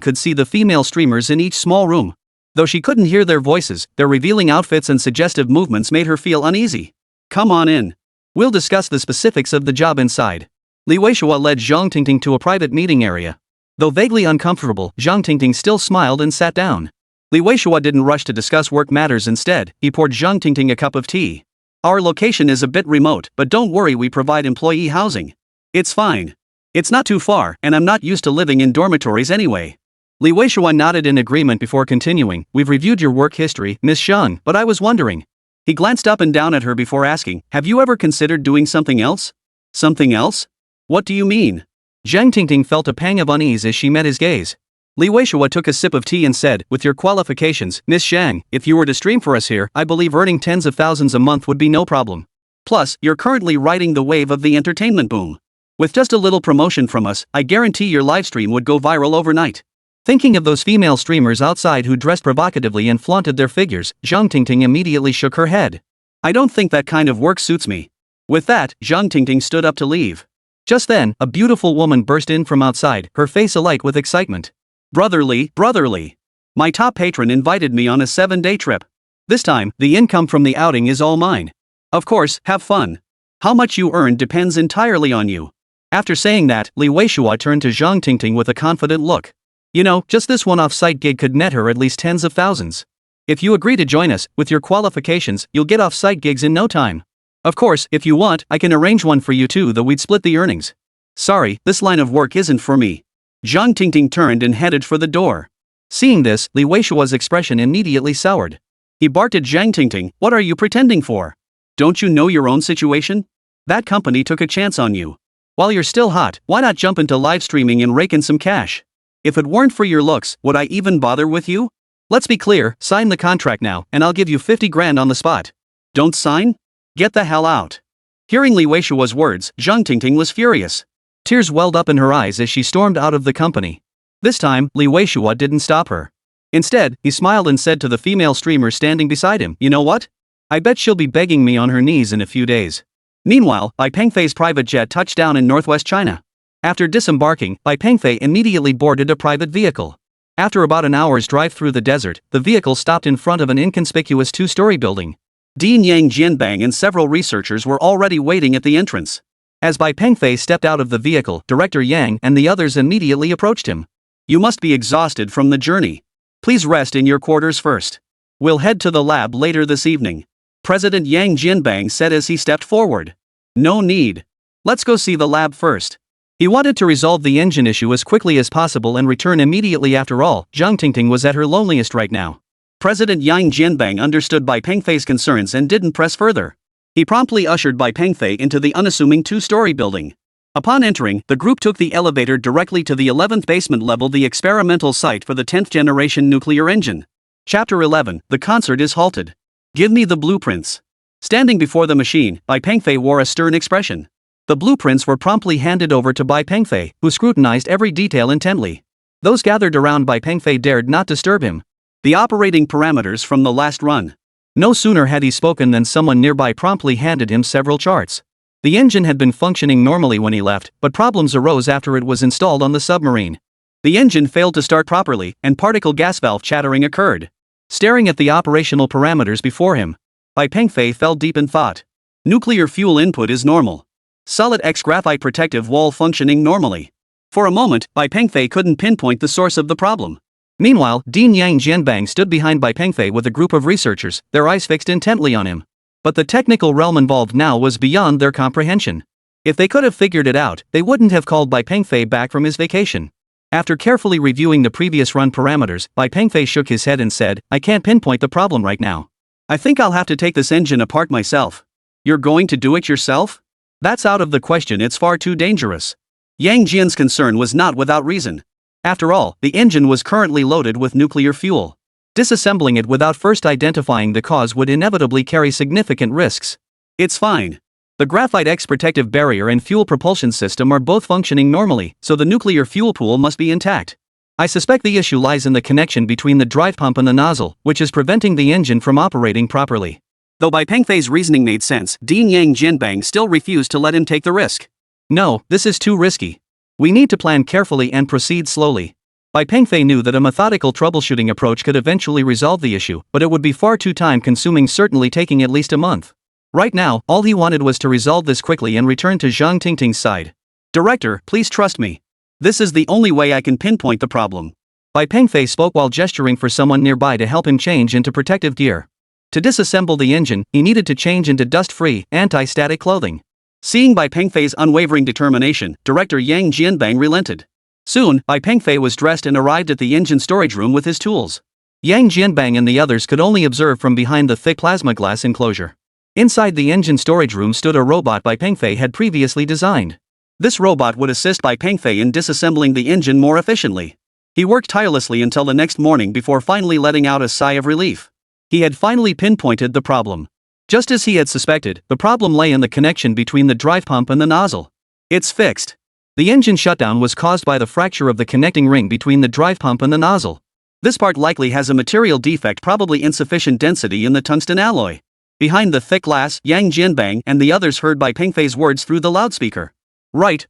A: could see the female streamers in each small room. Though she couldn't hear their voices, their revealing outfits and suggestive movements made her feel uneasy. Come on in. We'll discuss the specifics of the job inside. Li Weishua led Zhang Tingting to a private meeting area. Though vaguely uncomfortable, Zhang Tingting still smiled and sat down. Li Weishua didn't rush to discuss work matters. Instead, he poured Zhang Tingting a cup of tea. Our location is a bit remote, but don't worry, we provide employee housing. It's fine. It's not too far, and I'm not used to living in dormitories anyway. Li Weishua nodded in agreement before continuing, we've reviewed your work history, Miss Shang, but I was wondering. He glanced up and down at her before asking, have you ever considered doing something else? Something else? What do you mean? Zhang Tingting felt a pang of unease as she met his gaze. Li Weishua took a sip of tea and said, with your qualifications, Miss Shang, if you were to stream for us here, I believe earning tens of thousands a month would be no problem. Plus, you're currently riding the wave of the entertainment boom. With just a little promotion from us, I guarantee your livestream would go viral overnight. Thinking of those female streamers outside who dressed provocatively and flaunted their figures, Zhang Tingting immediately shook her head. I don't think that kind of work suits me. With that, Zhang Tingting stood up to leave. Just then, a beautiful woman burst in from outside, her face alight with excitement. Brotherly. My top patron invited me on a 7-day trip. This time, the income from the outing is all mine. Of course, have fun. How much you earn depends entirely on you. After saying that, Li Weishua turned to Zhang Tingting with a confident look. You know, just this one off-site gig could net her at least tens of thousands. If you agree to join us, with your qualifications, you'll get off-site gigs in no time. Of course, if you want, I can arrange one for you too, though we'd split the earnings. Sorry, this line of work isn't for me. Zhang Tingting turned and headed for the door. Seeing this, Li Weishua's expression immediately soured. He barked at Zhang Tingting, what are you pretending for? Don't you know your own situation? That company took a chance on you. While you're still hot, why not jump into live streaming and rake in some cash? If it weren't for your looks, would I even bother with you? Let's be clear, sign the contract now, and I'll give you 50 grand on the spot. Don't sign? Get the hell out. Hearing Li Weishua's words, Zhang Tingting was furious. Tears welled up in her eyes as she stormed out of the company. This time, Li Weishua didn't stop her. Instead, he smiled and said to the female streamer standing beside him, you know what? I bet she'll be begging me on her knees in a few days. Meanwhile, Bai Pengfei's private jet touched down in northwest China. After disembarking, Bai Pengfei immediately boarded a private vehicle. After about an hour's drive through the desert, the vehicle stopped in front of an inconspicuous 2-story building. Dean Yang Jianbang and several researchers were already waiting at the entrance. As Bai Pengfei stepped out of the vehicle, Director Yang and the others immediately approached him. You must be exhausted from the journey. Please rest in your quarters first. We'll head to the lab later this evening. President Yang Jianbang said as he stepped forward. No need. Let's go see the lab first. He wanted to resolve the engine issue as quickly as possible and return immediately. After all, Zhang Tingting was at her loneliest right now. President Yang Jianbang understood Bai Pengfei's concerns and didn't press further. He promptly ushered Bai Pengfei into the unassuming 2-story building. Upon entering, the group took the elevator directly to the 11th basement level, the experimental site for the 10th generation nuclear engine. Chapter 11, the concert is halted. Give me the blueprints. Standing before the machine, Bai Pengfei wore a stern expression. The blueprints were promptly handed over to Bai Pengfei, who scrutinized every detail intently. Those gathered around Bai Pengfei dared not disturb him. The operating parameters from the last run. No sooner had he spoken than someone nearby promptly handed him several charts. The engine had been functioning normally when he left, but problems arose after it was installed on the submarine. The engine failed to start properly, and particle gas valve chattering occurred. Staring at the operational parameters before him, Bai Pengfei fell deep in thought. Nuclear fuel input is normal. Solid X graphite protective wall functioning normally. For a moment, Bai Pengfei couldn't pinpoint the source of the problem. Meanwhile, Dean Yang Jianbang stood behind Bai Pengfei with a group of researchers, their eyes fixed intently on him. But the technical realm involved now was beyond their comprehension. If they could have figured it out, they wouldn't have called Bai Pengfei back from his vacation. After carefully reviewing the previous run parameters, Bai Pengfei shook his head and said, I can't pinpoint the problem right now. I think I'll have to take this engine apart myself. You're going to do it yourself? That's out of the question, it's far too dangerous. Yang Jian's concern was not without reason. After all, the engine was currently loaded with nuclear fuel. Disassembling it without first identifying the cause would inevitably carry significant risks. It's fine. The graphite X protective barrier and fuel propulsion system are both functioning normally, so the nuclear fuel pool must be intact. I suspect the issue lies in the connection between the drive pump and the nozzle, which is preventing the engine from operating properly. Though Bai Pengfei's reasoning made sense, Dean Yang Jianbang still refused to let him take the risk. No, this is too risky. We need to plan carefully and proceed slowly. Bai Pengfei knew that a methodical troubleshooting approach could eventually resolve the issue, but it would be far too time-consuming, certainly taking at least a month. Right now, all he wanted was to resolve this quickly and return to Zhang Tingting's side. Director, please trust me. This is the only way I can pinpoint the problem. Bai Pengfei spoke while gesturing for someone nearby to help him change into protective gear. To disassemble the engine, he needed to change into dust-free, anti-static clothing. Seeing Bai Pengfei's unwavering determination, Director Yang Jianbang relented. Soon, Bai Pengfei was dressed and arrived at the engine storage room with his tools. Yang Jianbang and the others could only observe from behind the thick plasma glass enclosure. Inside the engine storage room stood a robot Bai Pengfei had previously designed. This robot would assist Bai Pengfei in disassembling the engine more efficiently. He worked tirelessly until the next morning before finally letting out a sigh of relief. He had finally pinpointed the problem. Just as he had suspected, the problem lay in the connection between the drive pump and the nozzle. It's fixed. The engine shutdown was caused by the fracture of the connecting ring between the drive pump and the nozzle. This part likely has a material defect, probably insufficient density in the tungsten alloy. Behind the thick glass, Yang Jianbang and the others heard Bai Pengfei's words through the loudspeaker. Right.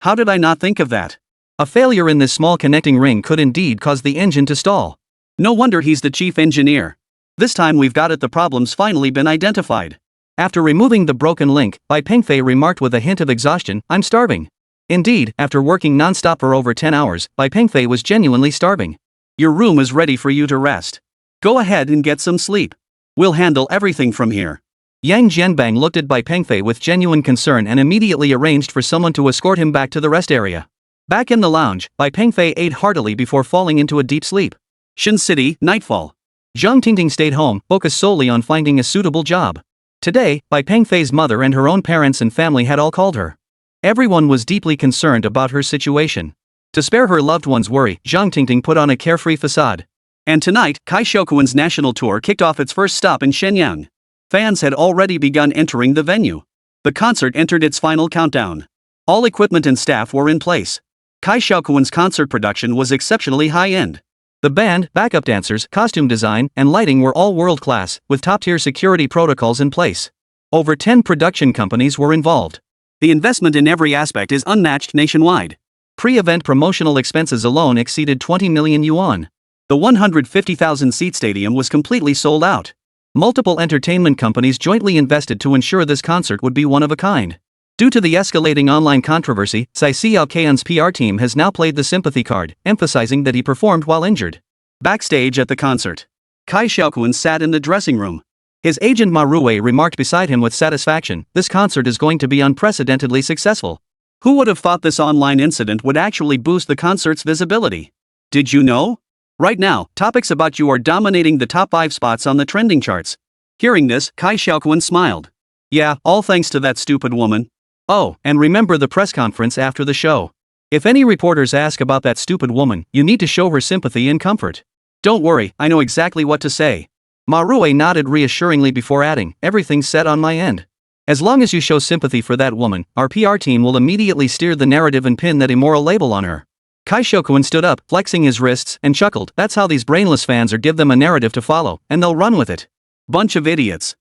A: How did I not think of that? A failure in this small connecting ring could indeed cause the engine to stall. No wonder he's the chief engineer. This time we've got it, the problem's finally been identified. After removing the broken link, Bai Pengfei remarked with a hint of exhaustion, I'm starving. Indeed, after working non-stop for over 10 hours, Bai Pengfei was genuinely starving. Your room is ready for you to rest. Go ahead and get some sleep. We'll handle everything from here. Yang Jianbang looked at Bai Pengfei with genuine concern and immediately arranged for someone to escort him back to the rest area. Back in the lounge, Bai Pengfei ate heartily before falling into a deep sleep. Shin City, nightfall. Zhang Tingting stayed home, focused solely on finding a suitable job. Today, Bai Pengfei's mother and her own parents and family had all called her. Everyone was deeply concerned about her situation. To spare her loved ones worry, Zhang Tingting put on a carefree facade. And tonight, Cai Xiaokun's national tour kicked off its first stop in Shenyang. Fans had already begun entering the venue. The concert entered its final countdown. All equipment and staff were in place. Cai Xiaokun's concert production was exceptionally high-end. The band, backup dancers, costume design, and lighting were all world-class, with top-tier security protocols in place. Over 10 production companies were involved. The investment in every aspect is unmatched nationwide. Pre-event promotional expenses alone exceeded 20 million yuan. The 150,000-seat stadium was completely sold out. Multiple entertainment companies jointly invested to ensure this concert would be one of a kind. Due to the escalating online controversy, Cai Xiaokun's PR team has now played the sympathy card, emphasizing that he performed while injured. Backstage at the concert, Cai Xiaokun sat in the dressing room. His agent Ma Ruwei remarked beside him with satisfaction, this concert is going to be unprecedentedly successful. Who would have thought this online incident would actually boost the concert's visibility? Did you know? Right now, topics about you are dominating the top 5 spots on the trending charts. Hearing this, Cai Xiaokun smiled. Yeah, all thanks to that stupid woman. Oh, and remember the press conference after the show. If any reporters ask about that stupid woman, you need to show her sympathy and comfort. Don't worry, I know exactly what to say. Ma Ruwei nodded reassuringly before adding, everything's set on my end. As long as you show sympathy for that woman, our PR team will immediately steer the narrative and pin that immoral label on her. Cai Xiaokun stood up, flexing his wrists, and chuckled, that's how these brainless fans are, give them a narrative to follow, and they'll run with it. Bunch of idiots.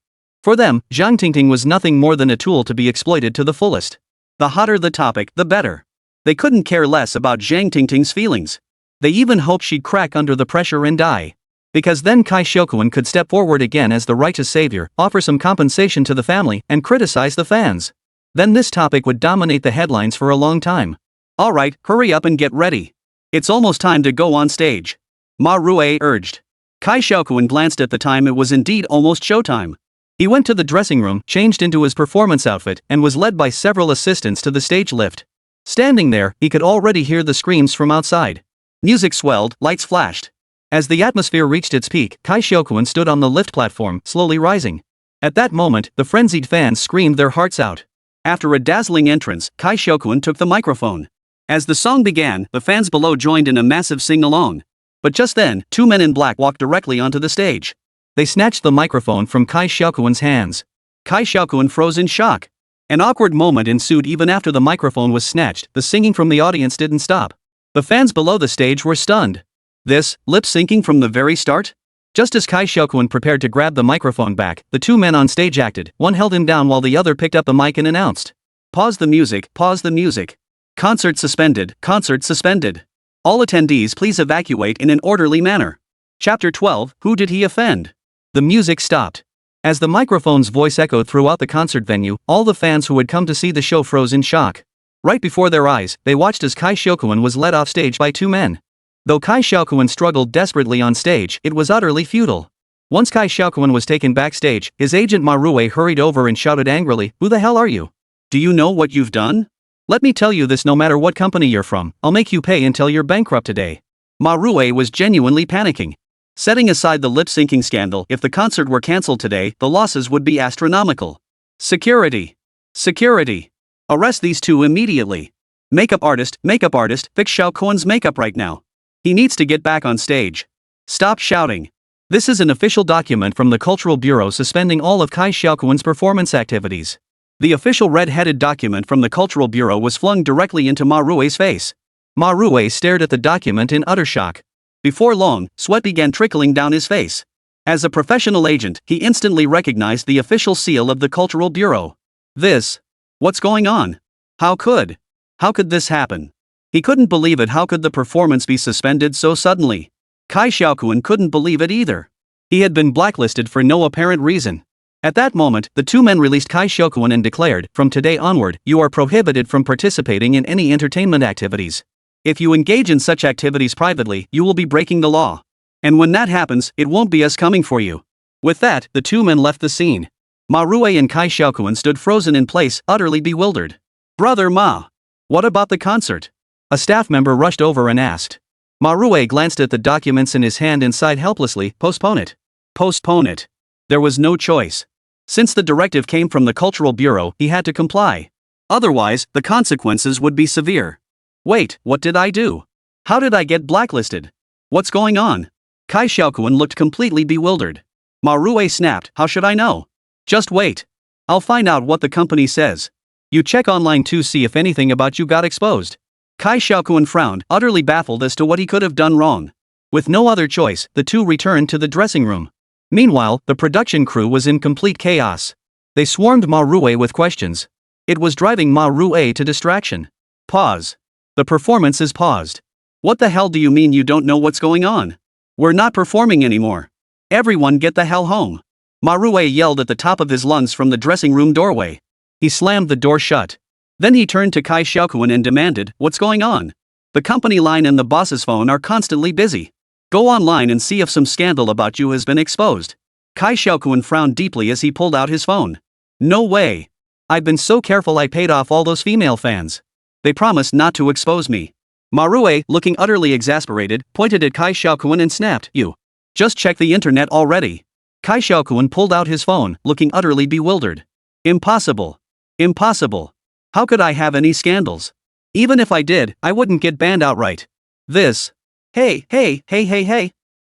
A: For them, Zhang Tingting was nothing more than a tool to be exploited to the fullest. The hotter the topic, the better. They couldn't care less about Zhang Tingting's feelings. They even hoped she'd crack under the pressure and die. Because then Cai Xiaokun could step forward again as the righteous savior, offer some compensation to the family, and criticize the fans. Then this topic would dominate the headlines for a long time. Alright, hurry up and get ready. It's almost time to go on stage. Ma Ruwei urged. Cai Xiaokun glanced at the time, it was indeed almost showtime. He went to the dressing room, changed into his performance outfit, and was led by several assistants to the stage lift. Standing there, he could already hear the screams from outside. Music swelled, lights flashed. As the atmosphere reached its peak, Cai Xiaokun stood on the lift platform, slowly rising. At that moment, the frenzied fans screamed their hearts out. After a dazzling entrance, Cai Xiaokun took the microphone. As the song began, the fans below joined in a massive sing-along. But just then, 2 men in black walked directly onto the stage. They snatched the microphone from Cai Xiaokun's hands. Cai Xiaokun froze in shock. An awkward moment ensued even after the microphone was snatched, the singing from the audience didn't stop. The fans below the stage were stunned. This, lip-syncing from the very start? Just as Cai Xiaokun prepared to grab the microphone back, the two men on stage acted. One held him down while the other picked up the mic and announced. Pause the music, pause the music. Concert suspended, concert suspended. All attendees please evacuate in an orderly manner. Chapter 12, Who did he offend? The music stopped. As the microphone's voice echoed throughout the concert venue, all the fans who had come to see the show froze in shock. Right before their eyes, they watched as Cai Xiaokun was led off stage by two men. Though Cai Xiaokun struggled desperately on stage, it was utterly futile. Once Cai Xiaokun was taken backstage, his agent Ma Rui hurried over and shouted angrily, "Who the hell are you? Do you know what you've done? Let me tell you this, no matter what company you're from, I'll make you pay until you're bankrupt today." Ma Rui was genuinely panicking. Setting aside the lip-syncing scandal, if the concert were cancelled today, the losses would be astronomical. Security! Security! Arrest these two immediately. Makeup artist, fix Xiaokun's makeup right now. He needs to get back on stage. Stop shouting. This is an official document from the Cultural Bureau suspending all of Cai Xiaokun's performance activities. The official red-headed document from the Cultural Bureau was flung directly into Ma Rui's face. Ma Rui stared at the document in utter shock. Before long, sweat began trickling down his face. As a professional agent, he instantly recognized the official seal of the Cultural Bureau. What's going on? How could this happen? He couldn't believe it. How could the performance be suspended so suddenly? Cai Xiaokun couldn't believe it either. He had been blacklisted for no apparent reason. At that moment, the two men released Cai Xiaokun and declared, "From today onward, you are prohibited from participating in any entertainment activities. If you engage in such activities privately, you will be breaking the law. And when that happens, it won't be us coming for you." With that, the two men left the scene. Ma Rui and Cai Xiaokun stood frozen in place, utterly bewildered. "Brother Ma, what about the concert?" A staff member rushed over and asked. Ma Rui glanced at the documents in his hand and sighed helplessly. "Postpone it. Postpone it." There was no choice. Since the directive came from the Cultural Bureau, he had to comply. Otherwise, the consequences would be severe. Wait, what did I do? How did I get blacklisted? What's going on? Cai Xiaokun looked completely bewildered. Ma Rui snapped, "How should I know? Just wait. I'll find out what the company says. You check online to see if anything about you got exposed." Cai Xiaokun frowned, utterly baffled as to what he could have done wrong. With no other choice, the two returned to the dressing room. Meanwhile, the production crew was in complete chaos. They swarmed Ma Rui with questions. It was driving Ma Rui to distraction. "Pause. The performance is paused." "What the hell do you mean you don't know what's going on? We're not performing anymore. Everyone get the hell home." Ma Rui yelled at the top of his lungs from the dressing room doorway. He slammed the door shut. Then he turned to Cai Xiaokun and demanded, "What's going on? The company line and the boss's phone are constantly busy. Go online and see if some scandal about you has been exposed." Cai Xiaokun frowned deeply as he pulled out his phone. "No way. I've been so careful. I paid off all those female fans. They promised not to expose me." Ma Rui, looking utterly exasperated, pointed at Cai Xiaokun and snapped, "You just check the internet already." Cai Xiaokun pulled out his phone, looking utterly bewildered. "Impossible. Impossible. How could I have any scandals? Even if I did, I wouldn't get banned outright. Hey.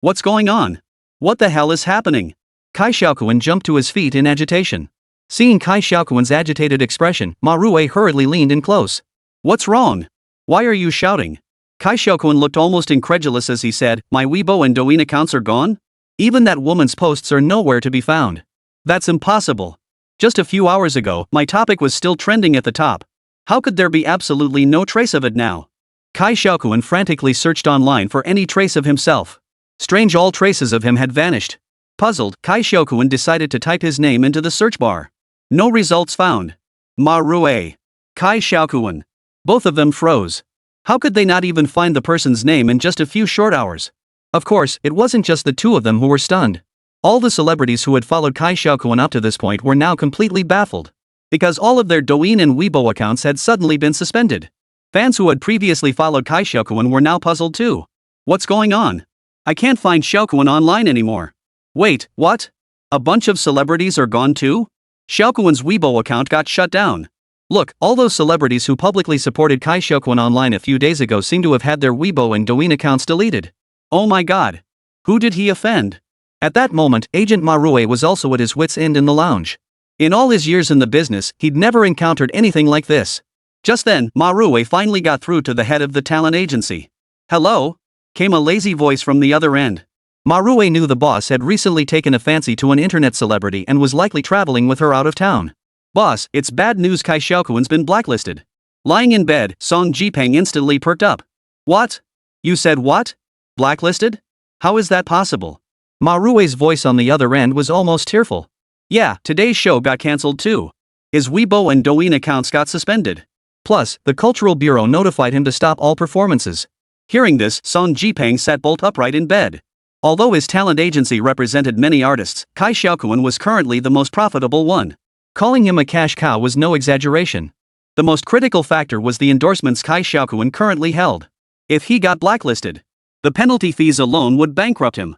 A: What's going on? What the hell is happening?" Cai Xiaokun jumped to his feet in agitation. Seeing Cai Xiaokun's agitated expression, Ma Rui hurriedly leaned in close. "What's wrong? Why are you shouting?" Cai Xiaokun looked almost incredulous as he said, "My Weibo and Douyin accounts are gone? Even that woman's posts are nowhere to be found. That's impossible. Just a few hours ago, my topic was still trending at the top. How could there be absolutely no trace of it now?" Cai Xiaokun frantically searched online for any trace of himself. Strange, all traces of him had vanished. Puzzled, Cai Xiaokun decided to type his name into the search bar. No results found. Ma Rui. Cai Xiaokun. Both of them froze. How could they not even find the person's name in just a few short hours? Of course, it wasn't just the two of them who were stunned. All the celebrities who had followed Cai Xiaokun up to this point were now completely baffled. Because all of their Douyin and Weibo accounts had suddenly been suspended. Fans who had previously followed Cai Xiaokun were now puzzled too. What's going on? I can't find Xiaokun online anymore. Wait, what? A bunch of celebrities are gone too? Xiaokun's Weibo account got shut down. Look, all those celebrities who publicly supported Cai Xiaokun online a few days ago seem to have had their Weibo and Douyin accounts deleted. Oh my god. Who did he offend? At that moment, Agent Ma Rui was also at his wits' end in the lounge. In all his years in the business, he'd never encountered anything like this. Just then, Ma Rui finally got through to the head of the talent agency. Hello? Came a lazy voice from the other end. Marue knew the boss had recently taken a fancy to an internet celebrity and was likely traveling with her out of town. Boss, it's bad news, Cai Xiaokun's been blacklisted. Lying in bed, Zhang Tingting instantly perked up. What? You said what? Blacklisted? How is that possible? Marue's voice on the other end was almost tearful. Yeah, today's show got cancelled too. His Weibo and Douyin accounts got suspended. Plus, the Cultural Bureau notified him to stop all performances. Hearing this, Zhang Tingting sat bolt upright in bed. Although his talent agency represented many artists, Cai Xiaokun was currently the most profitable one. Calling him a cash cow was no exaggeration. The most critical factor was the endorsements Cai Xiaokun currently held. If he got blacklisted, the penalty fees alone would bankrupt him.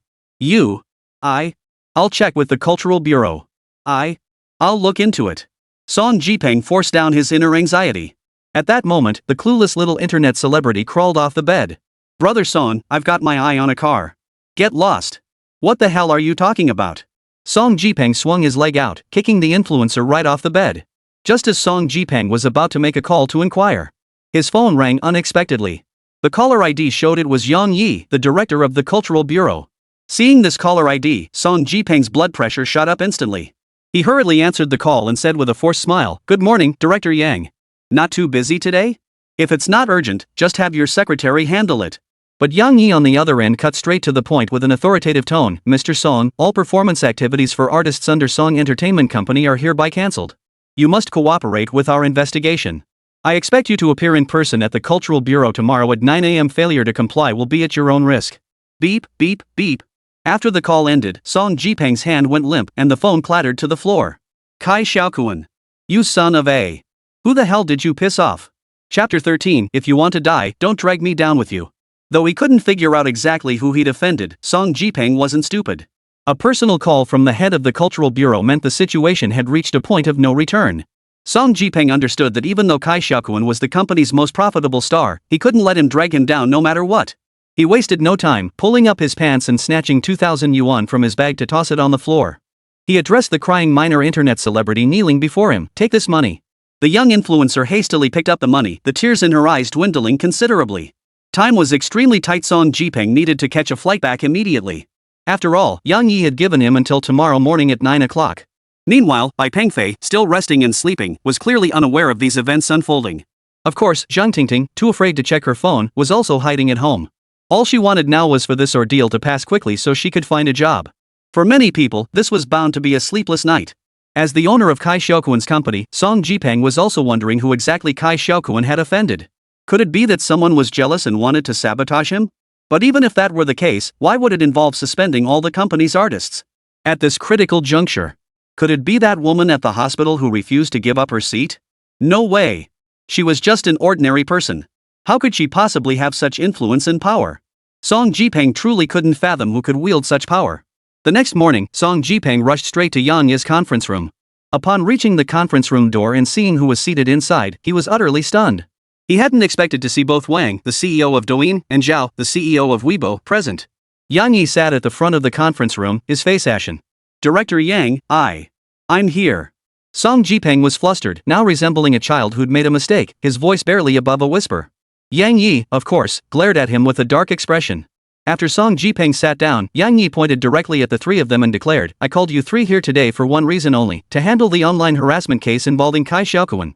A: I'll check with the Cultural Bureau. I'll look into it. Zhang Tingting forced down his inner anxiety. At that moment, the clueless little internet celebrity crawled off the bed. Brother Son, I've got my eye on a car. Get lost. What the hell are you talking about? Zhang Tingting swung his leg out, kicking the influencer right off the bed. Just as Zhang Tingting was about to make a call to inquire, his phone rang unexpectedly. The caller ID showed it was Yang Yi, the director of the Cultural Bureau. Seeing this caller ID, Zhang Tingting's blood pressure shot up instantly. He hurriedly answered the call and said with a forced smile, "Good morning, Director Yang. Not too busy today? If it's not urgent, just have your secretary handle it." But Yang Yi on the other end cut straight to the point with an authoritative tone. "Mr. Song, all performance activities for artists under Song Entertainment Company are hereby cancelled. You must cooperate with our investigation. I expect you to appear in person at the Cultural Bureau tomorrow at 9 a.m. Failure to comply will be at your own risk." Beep, beep, beep. After the call ended, Zhang Tingting's hand went limp and the phone clattered to the floor. Cai Xiaokun. You son of a. Who the hell did you piss off? Chapter 13. If you want to die, don't drag me down with you. Though he couldn't figure out exactly who he'd offended, Zhang Tingting wasn't stupid. A personal call from the head of the Cultural Bureau meant the situation had reached a point of no return. Zhang Tingting understood that even though Cai Xiaokun was the company's most profitable star, he couldn't let him drag him down no matter what. He wasted no time, pulling up his pants and snatching 2,000 yuan from his bag to toss it on the floor. He addressed the crying minor internet celebrity kneeling before him. "Take this money." The young influencer hastily picked up the money, the tears in her eyes dwindling considerably. Time was extremely tight. Zhang Tingting needed to catch a flight back immediately. After all, Yang Yi had given him until tomorrow morning at 9 o'clock. Meanwhile, Bai Pengfei, still resting and sleeping, was clearly unaware of these events unfolding. Of course, Zhang Tingting, too afraid to check her phone, was also hiding at home. All she wanted now was for this ordeal to pass quickly so she could find a job. For many people, this was bound to be a sleepless night. As the owner of Cai Xiaokun's company, Zhang Tingting was also wondering who exactly Cai Xiaokun had offended. Could it be that someone was jealous and wanted to sabotage him? But even if that were the case, why would it involve suspending all the company's artists? At this critical juncture, could it be that woman at the hospital who refused to give up her seat? No way. She was just an ordinary person. How could she possibly have such influence and power? Zhang Tingting truly couldn't fathom who could wield such power. The next morning, Zhang Tingting rushed straight to Yang Yi's conference room. Upon reaching the conference room door and seeing who was seated inside, he was utterly stunned. He hadn't expected to see both Wang, the CEO of Douyin, and Zhao, the CEO of Weibo, present. Yang Yi sat at the front of the conference room, his face ashen. "Director Yang, I'm here." Zhang Tingting was flustered, now resembling a child who'd made a mistake, his voice barely above a whisper. Yang Yi, of course, glared at him with a dark expression. After Zhang Tingting sat down, Yang Yi pointed directly at the three of them and declared, "I called you three here today for one reason only, to handle the online harassment case involving Cai Xiaokun."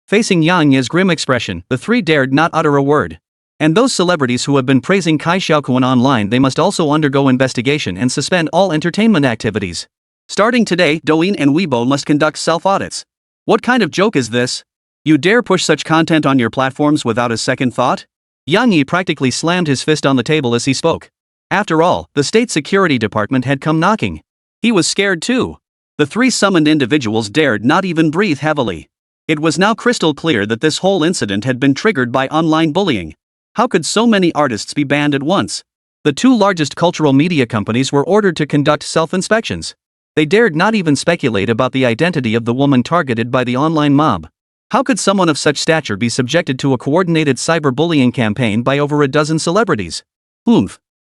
A: Facing Yang Yi's grim expression, the three dared not utter a word. And those celebrities who have been praising Cai Xiaokun online, they must also undergo investigation and suspend all entertainment activities. Starting today, Douyin and Weibo must conduct self-audits. What kind of joke is this? You dare push such content on your platforms without a second thought? Yang Yi practically slammed his fist on the table as he spoke. After all, the State Security Department had come knocking. He was scared too. The three summoned individuals dared not even breathe heavily. It was now crystal clear that this whole incident had been triggered by online bullying. How could so many artists be banned at once? The two largest cultural media companies were ordered to conduct self-inspections. They dared not even speculate about the identity of the woman targeted by the online mob. How could someone of such stature be subjected to a coordinated cyberbullying campaign by over a dozen celebrities?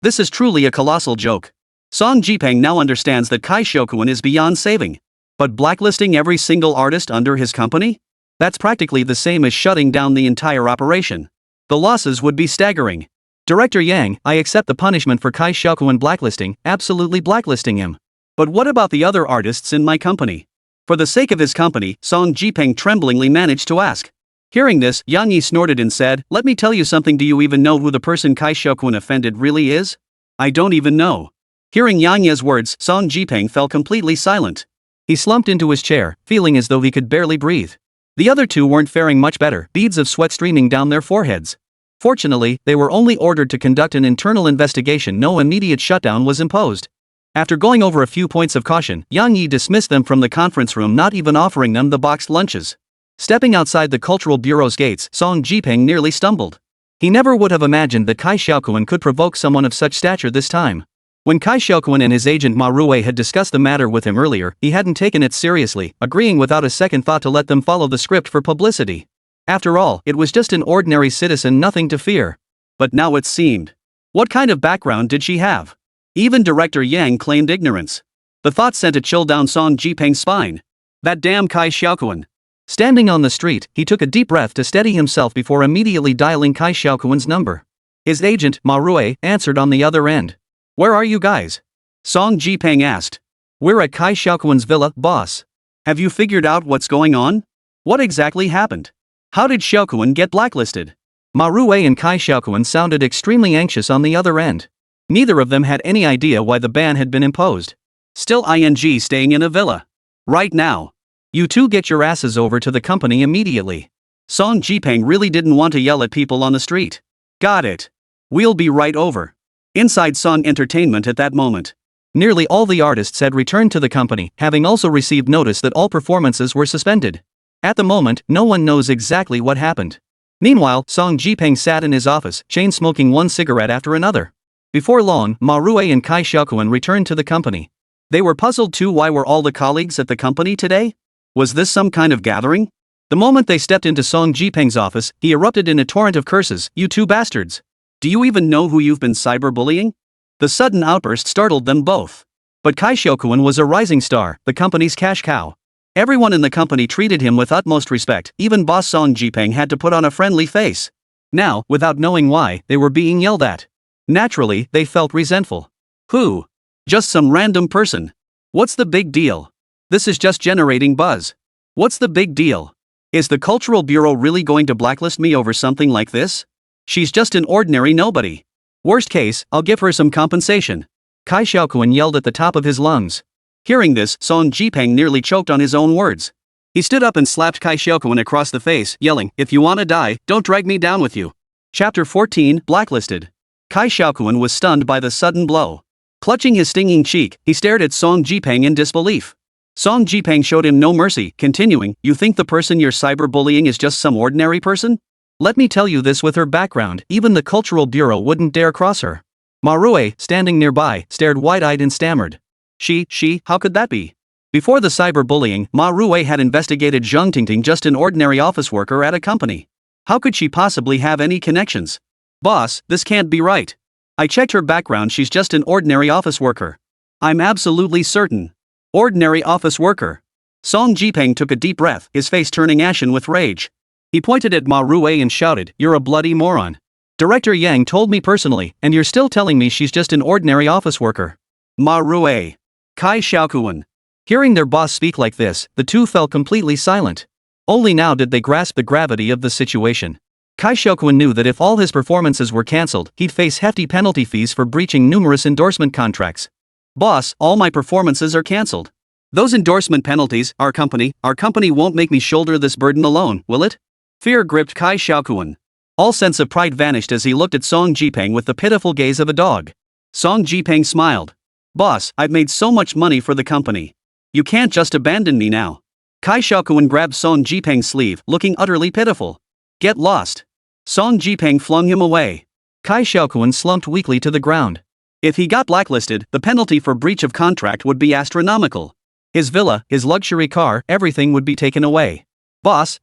A: This is truly a colossal joke. Zhang Tingting now understands that Cai Xiaokun is beyond saving. But blacklisting every single artist under his company? That's practically the same as shutting down the entire operation. The losses would be staggering. Director Yang, I accept the punishment for Cai Xiaokun blacklisting, absolutely blacklisting him. But what about the other artists in my company? For the sake of his company, Song Jipeng tremblingly managed to ask. Hearing this, Yang Yi snorted and said, let me tell you something, do you even know who the person Cai Xiaokun offended really is? I don't even know. Hearing Yang Yi's words, Song Jipeng fell completely silent. He slumped into his chair, feeling as though he could barely breathe. The other two weren't faring much better, beads of sweat streaming down their foreheads. Fortunately, they were only ordered to conduct an internal investigation, no immediate shutdown was imposed. After going over a few points of caution, Yang Yi dismissed them from the conference room, not even offering them the boxed lunches. Stepping outside the Cultural Bureau's gates, Song Jipeng nearly stumbled. He never would have imagined that Cai Xiaokun could provoke someone of such stature this time. When Cai Xiaokun and his agent Ma Rui had discussed the matter with him earlier, he hadn't taken it seriously, agreeing without a second thought to let them follow the script for publicity. After all, it was just an ordinary citizen, nothing to fear. But now it seemed. What kind of background did she have? Even Director Yang claimed ignorance. The thought sent a chill down Song Jipeng's spine. That damn Cai Xiaokun. Standing on the street, he took a deep breath to steady himself before immediately dialing Cai Xiaokun's number. His agent, Ma Rui, answered on the other end. Where are you guys? Song Jipeng asked. We're at Cai Xiaokun's villa, boss. Have you figured out what's going on? What exactly happened? How did Xiaokun get blacklisted? Ma Rui and Cai Xiaokun sounded extremely anxious on the other end. Neither of them had any idea why the ban had been imposed. Still staying in a villa. Right now. You two get your asses over to the company immediately. Song Jipeng really didn't want to yell at people on the street. Got it. We'll be right over. Inside Song Entertainment at that moment. Nearly all the artists had returned to the company, having also received notice that all performances were suspended. At the moment, no one knows exactly what happened. Meanwhile, Song Jipeng sat in his office, chain-smoking one cigarette after another. Before long, Ma Rui and Cai Xiaokun returned to the company. They were puzzled too. Why were all the colleagues at the company today? Was this some kind of gathering? The moment they stepped into Song Jipeng's office, he erupted in a torrent of curses. You two bastards. Do you even know who you've been cyberbullying? The sudden outburst startled them both. But Cai Xiaokun was a rising star, the company's cash cow. Everyone in the company treated him with utmost respect, even boss Song Jipeng had to put on a friendly face. Now, without knowing why, they were being yelled at. Naturally, they felt resentful. Who? Just some random person. What's the big deal? This is just generating buzz. What's the big deal? Is the Cultural Bureau really going to blacklist me over something like this? She's just an ordinary nobody. Worst case, I'll give her some compensation. Cai Xiaokun yelled at the top of his lungs. Hearing this, Song Jipeng nearly choked on his own words. He stood up and slapped Cai Xiaokun across the face, yelling, "If you wanna die, don't drag me down with you." Chapter 14, Blacklisted. Cai Xiaokun was stunned by the sudden blow. Clutching his stinging cheek, he stared at Song Jipeng in disbelief. Song Jipeng showed him no mercy, continuing, "You think the person you're cyberbullying is just some ordinary person? Let me tell you this, with her background, even the Cultural Bureau wouldn't dare cross her." Ma Rui, standing nearby, stared wide-eyed and stammered. How could that be? Before the cyberbullying, Ma Rui had investigated Zhang Tingting, just an ordinary office worker at a company. How could she possibly have any connections? Boss, this can't be right. I checked her background, she's just an ordinary office worker. I'm absolutely certain. Ordinary office worker. Song Jipeng took a deep breath, his face turning ashen with rage. He pointed at Ma Rui and shouted, "You're a bloody moron. Director Yang told me personally, and you're still telling me she's just an ordinary office worker." Ma Rui. Cai Xiaokun. Hearing their boss speak like this, the two fell completely silent. Only now did they grasp the gravity of the situation. Cai Xiaokun knew that if all his performances were cancelled, he'd face hefty penalty fees for breaching numerous endorsement contracts. "Boss, all my performances are cancelled. Those endorsement penalties, our company won't make me shoulder this burden alone, will it?" Fear gripped Cai Xiaokun. All sense of pride vanished as he looked at Song Jipeng with the pitiful gaze of a dog. Song Jipeng smiled. "Boss, I've made so much money for the company. You can't just abandon me now." Cai Xiaokun grabbed Song Jipeng's sleeve, looking utterly pitiful. "Get lost." Song Jipeng flung him away. Cai Xiaokun slumped weakly to the ground. If he got blacklisted, the penalty for breach of contract would be astronomical. His villa, his luxury car, everything would be taken away. Boss,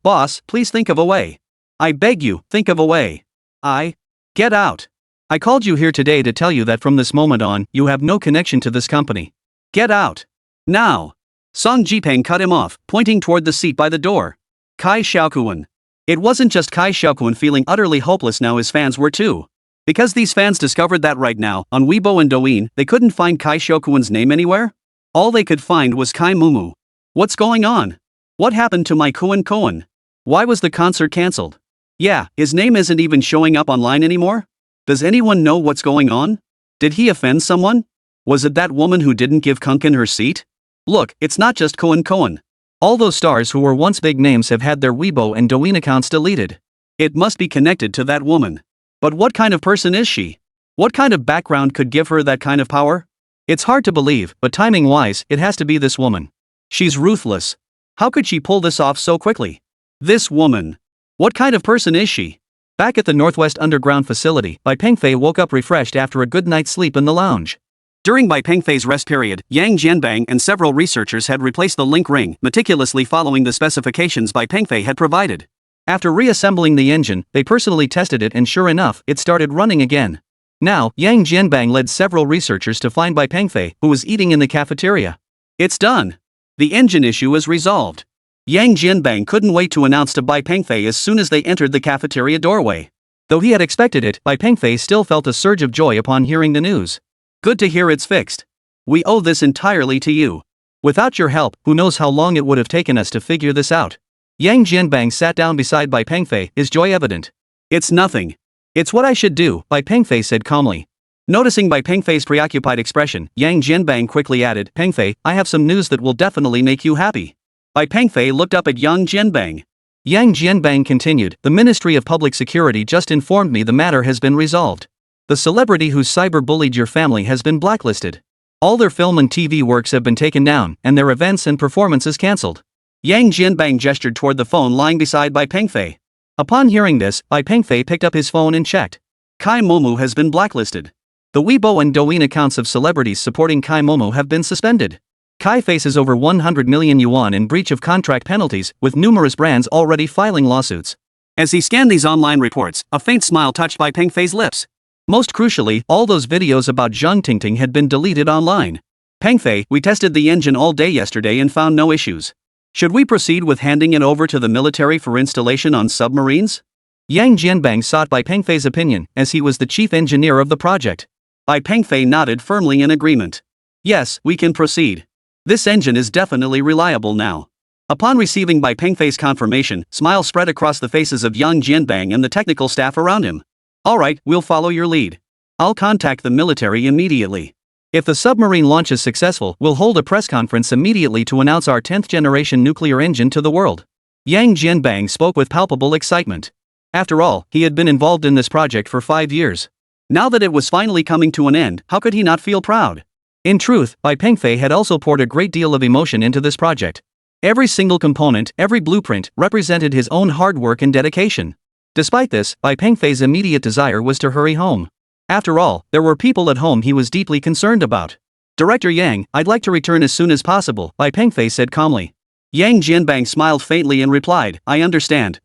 A: please think of a way. I beg you, think of a way. Get out. I called you here today to tell you that from this moment on, you have no connection to this company. Get out. Now. Song Jipeng cut him off, pointing toward the seat by the door. Cai Xiaokun. It wasn't just Cai Xiaokun feeling utterly hopeless now, his fans were too. Because these fans discovered that right now, on Weibo and Douyin, they couldn't find Cai Xiaokun's name anywhere? All they could find was Kai Mumu. What's going on? What happened to my Koen? Why was the concert cancelled? Yeah, his name isn't even showing up online anymore? Does anyone know what's going on? Did he offend someone? Was it that woman who didn't give Kunkin her seat? Look, it's not just Koen. All those stars who were once big names have had their Weibo and Douyin accounts deleted. It must be connected to that woman. But what kind of person is she? What kind of background could give her that kind of power? It's hard to believe, but timing-wise, it has to be this woman. She's ruthless. How could she pull this off so quickly? This woman. What kind of person is she? Back at the Northwest Underground facility, Bai Pengfei woke up refreshed after a good night's sleep in the lounge. During Bai Pengfei's rest period, Yang Jianbang and several researchers had replaced the link ring, meticulously following the specifications Bai Pengfei had provided. After reassembling the engine, they personally tested it and sure enough, it started running again. Now, Yang Jianbang led several researchers to find Bai Pengfei, who was eating in the cafeteria. It's done. The engine issue is resolved. Yang Jianbang couldn't wait to announce to Bai Pengfei as soon as they entered the cafeteria doorway. Though he had expected it, Bai Pengfei still felt a surge of joy upon hearing the news. Good to hear it's fixed. We owe this entirely to you. Without your help, who knows how long it would have taken us to figure this out. Yang Jianbang sat down beside Bai Pengfei, his joy evident. It's nothing. It's what I should do, Bai Pengfei said calmly. Noticing Bai Pengfei's preoccupied expression, Yang Jianbang quickly added, Pengfei, I have some news that will definitely make you happy. Bai Pengfei looked up at Yang Jianbang. Yang Jianbang continued, the Ministry of Public Security just informed me the matter has been resolved. The celebrity who cyber-bullied your family has been blacklisted. All their film and TV works have been taken down, and their events and performances cancelled. Yang Jianbang gestured toward the phone lying beside Bai Pengfei. Upon hearing this, Bai Pengfei picked up his phone and checked. Kai Momo has been blacklisted. The Weibo and Douyin accounts of celebrities supporting Kai Momo have been suspended. Kai faces over 100 million yuan in breach of contract penalties, with numerous brands already filing lawsuits. As he scanned these online reports, a faint smile touched Bai Pengfei's lips. Most crucially, all those videos about Zhang Tingting had been deleted online. Pengfei, we tested the engine all day yesterday and found no issues. Should we proceed with handing it over to the military for installation on submarines? Yang Jianbang sought Bai Pengfei's opinion, as he was the chief engineer of the project. Bai Pengfei nodded firmly in agreement. Yes, we can proceed. This engine is definitely reliable now. Upon receiving Bai Pengfei's confirmation, smiles spread across the faces of Yang Jianbang and the technical staff around him. Alright, we'll follow your lead. I'll contact the military immediately. If the submarine launch is successful, we'll hold a press conference immediately to announce our 10th generation nuclear engine to the world. Yang Jianbang spoke with palpable excitement. After all, he had been involved in this project for 5 years. Now that it was finally coming to an end, how could he not feel proud? In truth, Bai Pengfei had also poured a great deal of emotion into this project. Every single component, every blueprint, represented his own hard work and dedication. Despite this, Bai Pengfei's immediate desire was to hurry home. After all, there were people at home he was deeply concerned about. Director Yang, I'd like to return as soon as possible, Bai Pengfei said calmly. Yang Jianbang smiled faintly and replied, I understand.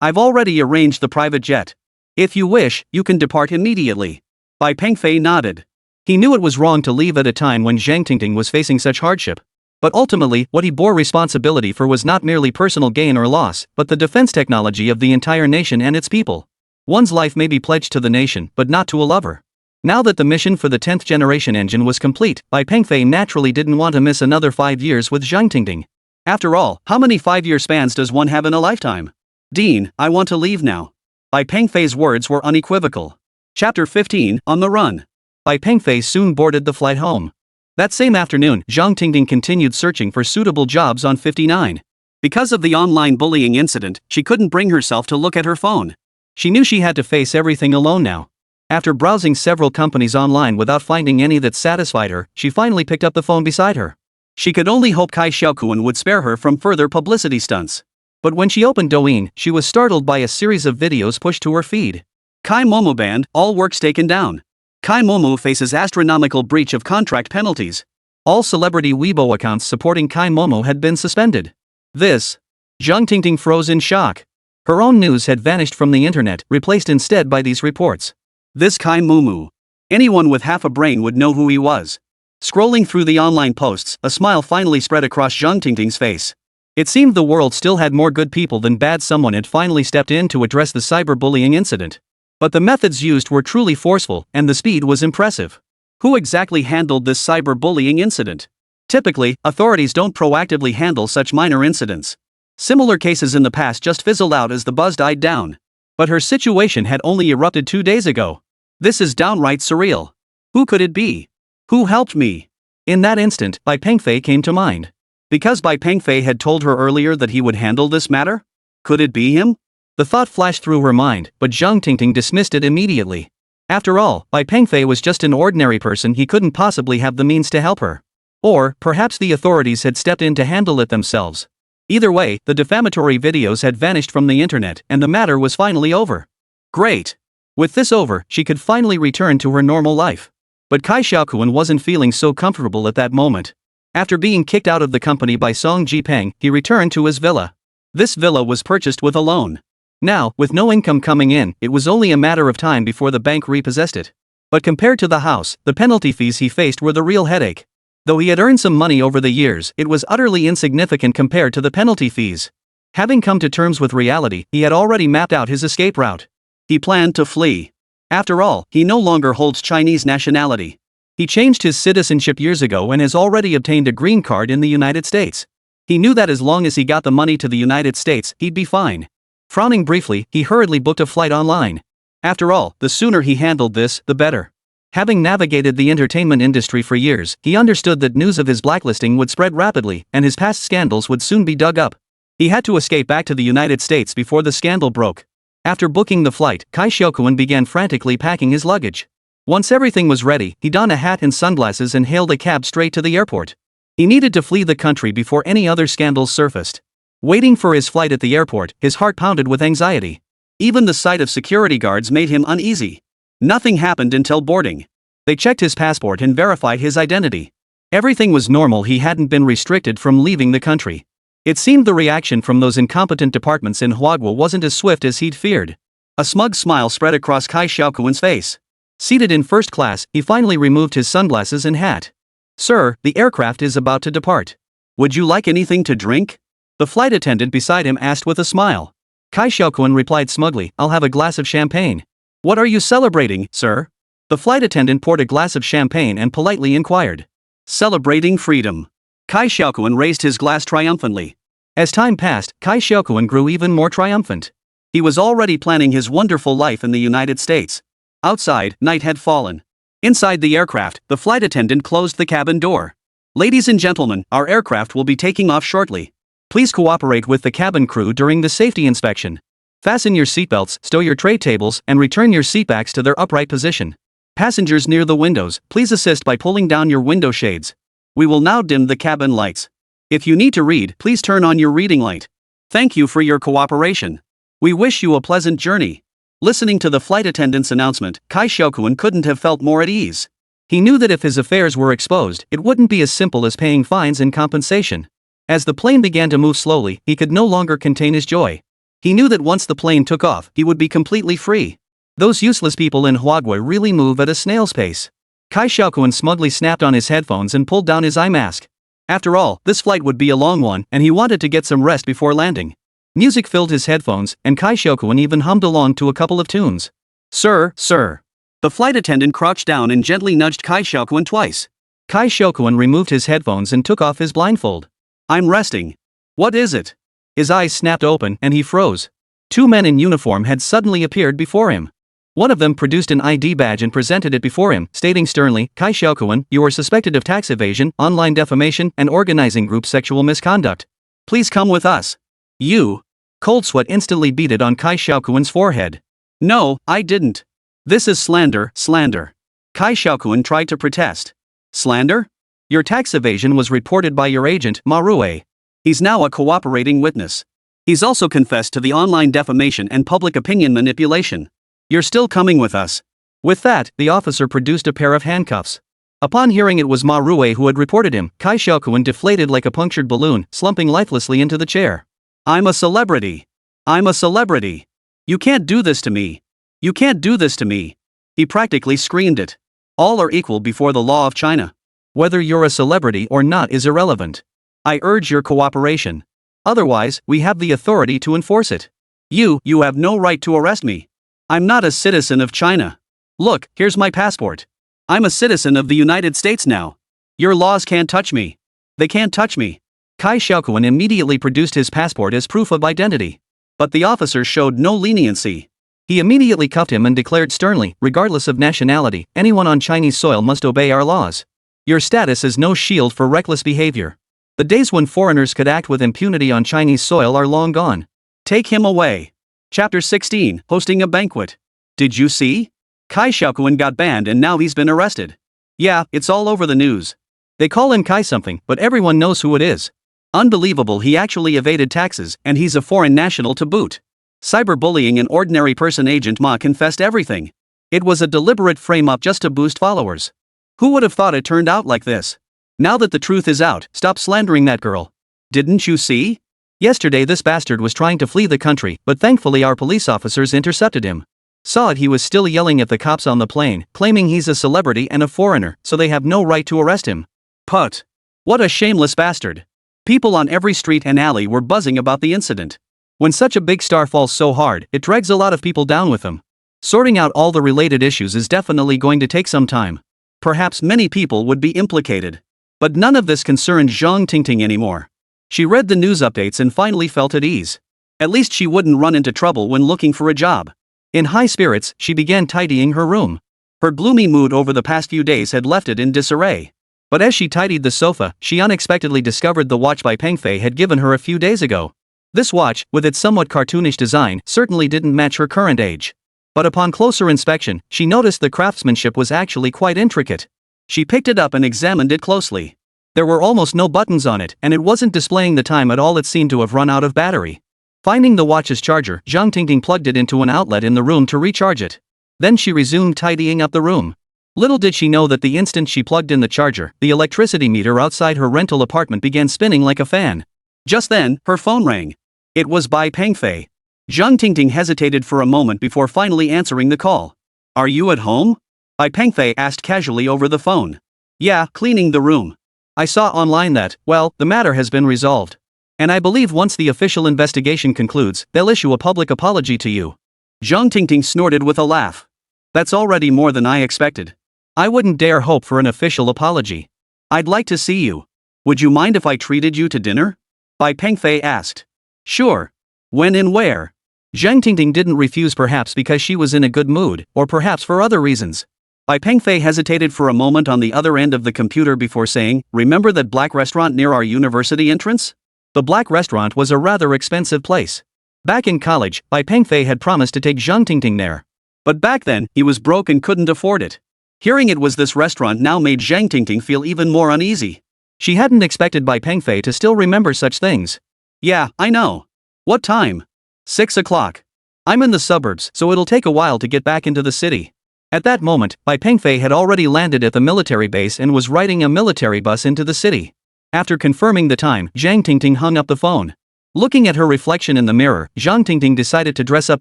A: I've already arranged the private jet. If you wish, you can depart immediately. Bai Pengfei nodded. He knew it was wrong to leave at a time when Zhang Tingting was facing such hardship. But ultimately, what he bore responsibility for was not merely personal gain or loss, but the defense technology of the entire nation and its people. One's life may be pledged to the nation, but not to a lover. Now that the mission for the 10th generation engine was complete, Bai Pengfei naturally didn't want to miss another 5 years with Zhang Tingting. After all, how many 5-year spans does one have in a lifetime? Dean, I want to leave now. Bai Pengfei's words were unequivocal. Chapter 15, On the Run. Bai Pengfei soon boarded the flight home. That same afternoon, Zhang Tingting continued searching for suitable jobs on 59. Because of the online bullying incident, she couldn't bring herself to look at her phone. She knew she had to face everything alone now. After browsing several companies online without finding any that satisfied her, she finally picked up the phone beside her. She could only hope Cai Xiaokun would spare her from further publicity stunts. But when she opened Douyin, she was startled by a series of videos pushed to her feed. Kai Momo banned, all works taken down. Kai Momo faces astronomical breach of contract penalties. All celebrity Weibo accounts supporting Kai Momo had been suspended. Zhang Tingting froze in shock. Her own news had vanished from the internet, replaced instead by these reports. This Kai Momo. Anyone with half a brain would know who he was. Scrolling through the online posts, a smile finally spread across Zhang Tingting's face. It seemed the world still had more good people than bad. Someone had finally stepped in to address the cyberbullying incident. But the methods used were truly forceful, and the speed was impressive. Who exactly handled this cyberbullying incident? Typically, authorities don't proactively handle such minor incidents. Similar cases in the past just fizzled out as the buzz died down. But her situation had only erupted 2 days ago. This is downright surreal. Who could it be? Who helped me? In that instant, Bai Pengfei came to mind. Because Bai Pengfei had told her earlier that he would handle this matter? Could it be him? The thought flashed through her mind, but Zhang Tingting dismissed it immediately. After all, Bai Pengfei was just an ordinary person, he couldn't possibly have the means to help her. Or, perhaps the authorities had stepped in to handle it themselves. Either way, the defamatory videos had vanished from the internet, and the matter was finally over. Great! With this over, she could finally return to her normal life. But Cai Xiaokun wasn't feeling so comfortable at that moment. After being kicked out of the company by Song Jipeng, he returned to his villa. This villa was purchased with a loan. Now, with no income coming in, it was only a matter of time before the bank repossessed it. But compared to the house, the penalty fees he faced were the real headache. Though he had earned some money over the years, it was utterly insignificant compared to the penalty fees. Having come to terms with reality, he had already mapped out his escape route. He planned to flee. After all, he no longer holds Chinese nationality. He changed his citizenship years ago and has already obtained a green card in the United States. He knew that as long as he got the money to the United States, he'd be fine. Frowning briefly, he hurriedly booked a flight online. After all, the sooner he handled this, the better. Having navigated the entertainment industry for years, he understood that news of his blacklisting would spread rapidly, and his past scandals would soon be dug up. He had to escape back to the United States before the scandal broke. After booking the flight, Cai Xiaokun began frantically packing his luggage. Once everything was ready, he donned a hat and sunglasses and hailed a cab straight to the airport. He needed to flee the country before any other scandals surfaced. Waiting for his flight at the airport, his heart pounded with anxiety. Even the sight of security guards made him uneasy. Nothing happened until boarding. They checked his passport and verified his identity. Everything was normal, he hadn't been restricted from leaving the country. It seemed the reaction from those incompetent departments in Huagua wasn't as swift as he'd feared. A smug smile spread across Cai Xiaokun's face. Seated in first class, he finally removed his sunglasses and hat. "Sir, the aircraft is about to depart. Would you like anything to drink?" The flight attendant beside him asked with a smile. Cai Xiaokun replied smugly, "I'll have a glass of champagne." "What are you celebrating, sir?" The flight attendant poured a glass of champagne and politely inquired. "Celebrating freedom." Cai Xiaokun raised his glass triumphantly. As time passed, Cai Xiaokun grew even more triumphant. He was already planning his wonderful life in the United States. Outside, night had fallen. Inside the aircraft, the flight attendant closed the cabin door. "Ladies and gentlemen, our aircraft will be taking off shortly. Please cooperate with the cabin crew during the safety inspection. Fasten your seatbelts, stow your tray tables, and return your seatbacks to their upright position. Passengers near the windows, please assist by pulling down your window shades. We will now dim the cabin lights. If you need to read, please turn on your reading light. Thank you for your cooperation. We wish you a pleasant journey." Listening to the flight attendant's announcement, Cai Xiaokun couldn't have felt more at ease. He knew that if his affairs were exposed, it wouldn't be as simple as paying fines and compensation. As the plane began to move slowly, he could no longer contain his joy. He knew that once the plane took off, he would be completely free. Those useless people in Huagua really move at a snail's pace. Cai Xiaokun smugly snapped on his headphones and pulled down his eye mask. After all, this flight would be a long one, and he wanted to get some rest before landing. Music filled his headphones, and Cai Xiaokun even hummed along to a couple of tunes. "Sir, sir." The flight attendant crouched down and gently nudged Cai Xiaokun twice. Cai Xiaokun removed his headphones and took off his blindfold. "I'm resting." "What is it?" His eyes snapped open, and he froze. 2 men in uniform had suddenly appeared before him. One of them produced an ID badge and presented it before him, stating sternly, "Cai Xiaokun, you are suspected of tax evasion, online defamation, and organizing group sexual misconduct. Please come with us." "You?" Cold sweat instantly beaded on Cai Xiaokun's forehead. "No, I didn't. This is slander, slander." Cai Xiaokun tried to protest. "Slander? Your tax evasion was reported by your agent, Ma Rue. He's now a cooperating witness. He's also confessed to the online defamation and public opinion manipulation. You're still coming with us." With that, the officer produced a pair of handcuffs. Upon hearing it was Ma Rue who had reported him, Cai Xiaokun deflated like a punctured balloon, slumping lifelessly into the chair. "I'm a celebrity. I'm a celebrity. You can't do this to me. You can't do this to me." He practically screamed it. All are equal before the law of China. Whether you're a celebrity or not is irrelevant. I urge your cooperation. Otherwise, we have the authority to enforce it. You have no right to arrest me. I'm not a citizen of China. Look, here's my passport. I'm a citizen of the United States now. Your laws can't touch me. They can't touch me. Cai Xiaokun immediately produced his passport as proof of identity. But the officer showed no leniency. He immediately cuffed him and declared sternly, regardless of nationality, anyone on Chinese soil must obey our laws. Your status is no shield for reckless behavior. The days when foreigners could act with impunity on Chinese soil are long gone. Take him away. Chapter 16, Hosting a Banquet. Did you see? Cai Xiaokun got banned and now he's been arrested. Yeah, it's all over the news. They call him Cai something, but everyone knows who it is. Unbelievable, he actually evaded taxes, and he's a foreign national to boot. Cyberbullying and ordinary person agent Ma confessed everything. It was a deliberate frame-up just to boost followers. Who would have thought it turned out like this? Now that the truth is out, stop slandering that girl. Didn't you see? Yesterday this bastard was trying to flee the country, but thankfully our police officers intercepted him. Saw it, he was still yelling at the cops on the plane, claiming he's a celebrity and a foreigner, so they have no right to arrest him. Put. What a shameless bastard. People on every street and alley were buzzing about the incident. When such a big star falls so hard, it drags a lot of people down with them. Sorting out all the related issues is definitely going to take some time. Perhaps many people would be implicated. But none of this concerned Zhang Tingting anymore. She read the news updates and finally felt at ease. At least she wouldn't run into trouble when looking for a job. In high spirits, she began tidying her room. Her gloomy mood over the past few days had left it in disarray. But as she tidied the sofa, she unexpectedly discovered the watch Bai Pengfei had given her a few days ago. This watch, with its somewhat cartoonish design, certainly didn't match her current age. But upon closer inspection, she noticed the craftsmanship was actually quite intricate. She picked it up and examined it closely. There were almost no buttons on it, and it wasn't displaying the time at all. It seemed to have run out of battery. Finding the watch's charger, Zhang Tingting plugged it into an outlet in the room to recharge it. Then she resumed tidying up the room. Little did she know that the instant she plugged in the charger, the electricity meter outside her rental apartment began spinning like a fan. Just then, her phone rang. It was Bai Pengfei. Zhang Tingting hesitated for a moment before finally answering the call. Are you at home? Bai Pengfei asked casually over the phone. Yeah, cleaning the room. I saw online that, well, the matter has been resolved. And I believe once the official investigation concludes, they'll issue a public apology to you. Zhang Tingting snorted with a laugh. That's already more than I expected. I wouldn't dare hope for an official apology. I'd like to see you. Would you mind if I treated you to dinner? Bai Pengfei asked. Sure. When and where? Zhang Tingting didn't refuse, perhaps because she was in a good mood, or perhaps for other reasons. Bai Pengfei hesitated for a moment on the other end of the computer before saying, remember that black restaurant near our university entrance? The black restaurant was a rather expensive place. Back in college, Bai Pengfei had promised to take Zhang Tingting there. But back then, he was broke and couldn't afford it. Hearing it was this restaurant now made Zhang Tingting feel even more uneasy. She hadn't expected Bai Pengfei to still remember such things. Yeah, I know. What time? 6 o'clock. I'm in the suburbs, so it'll take a while to get back into the city. At that moment, Bai Pengfei had already landed at the military base and was riding a military bus into the city. After confirming the time, Zhang Tingting hung up the phone. Looking at her reflection in the mirror, Zhang Tingting decided to dress up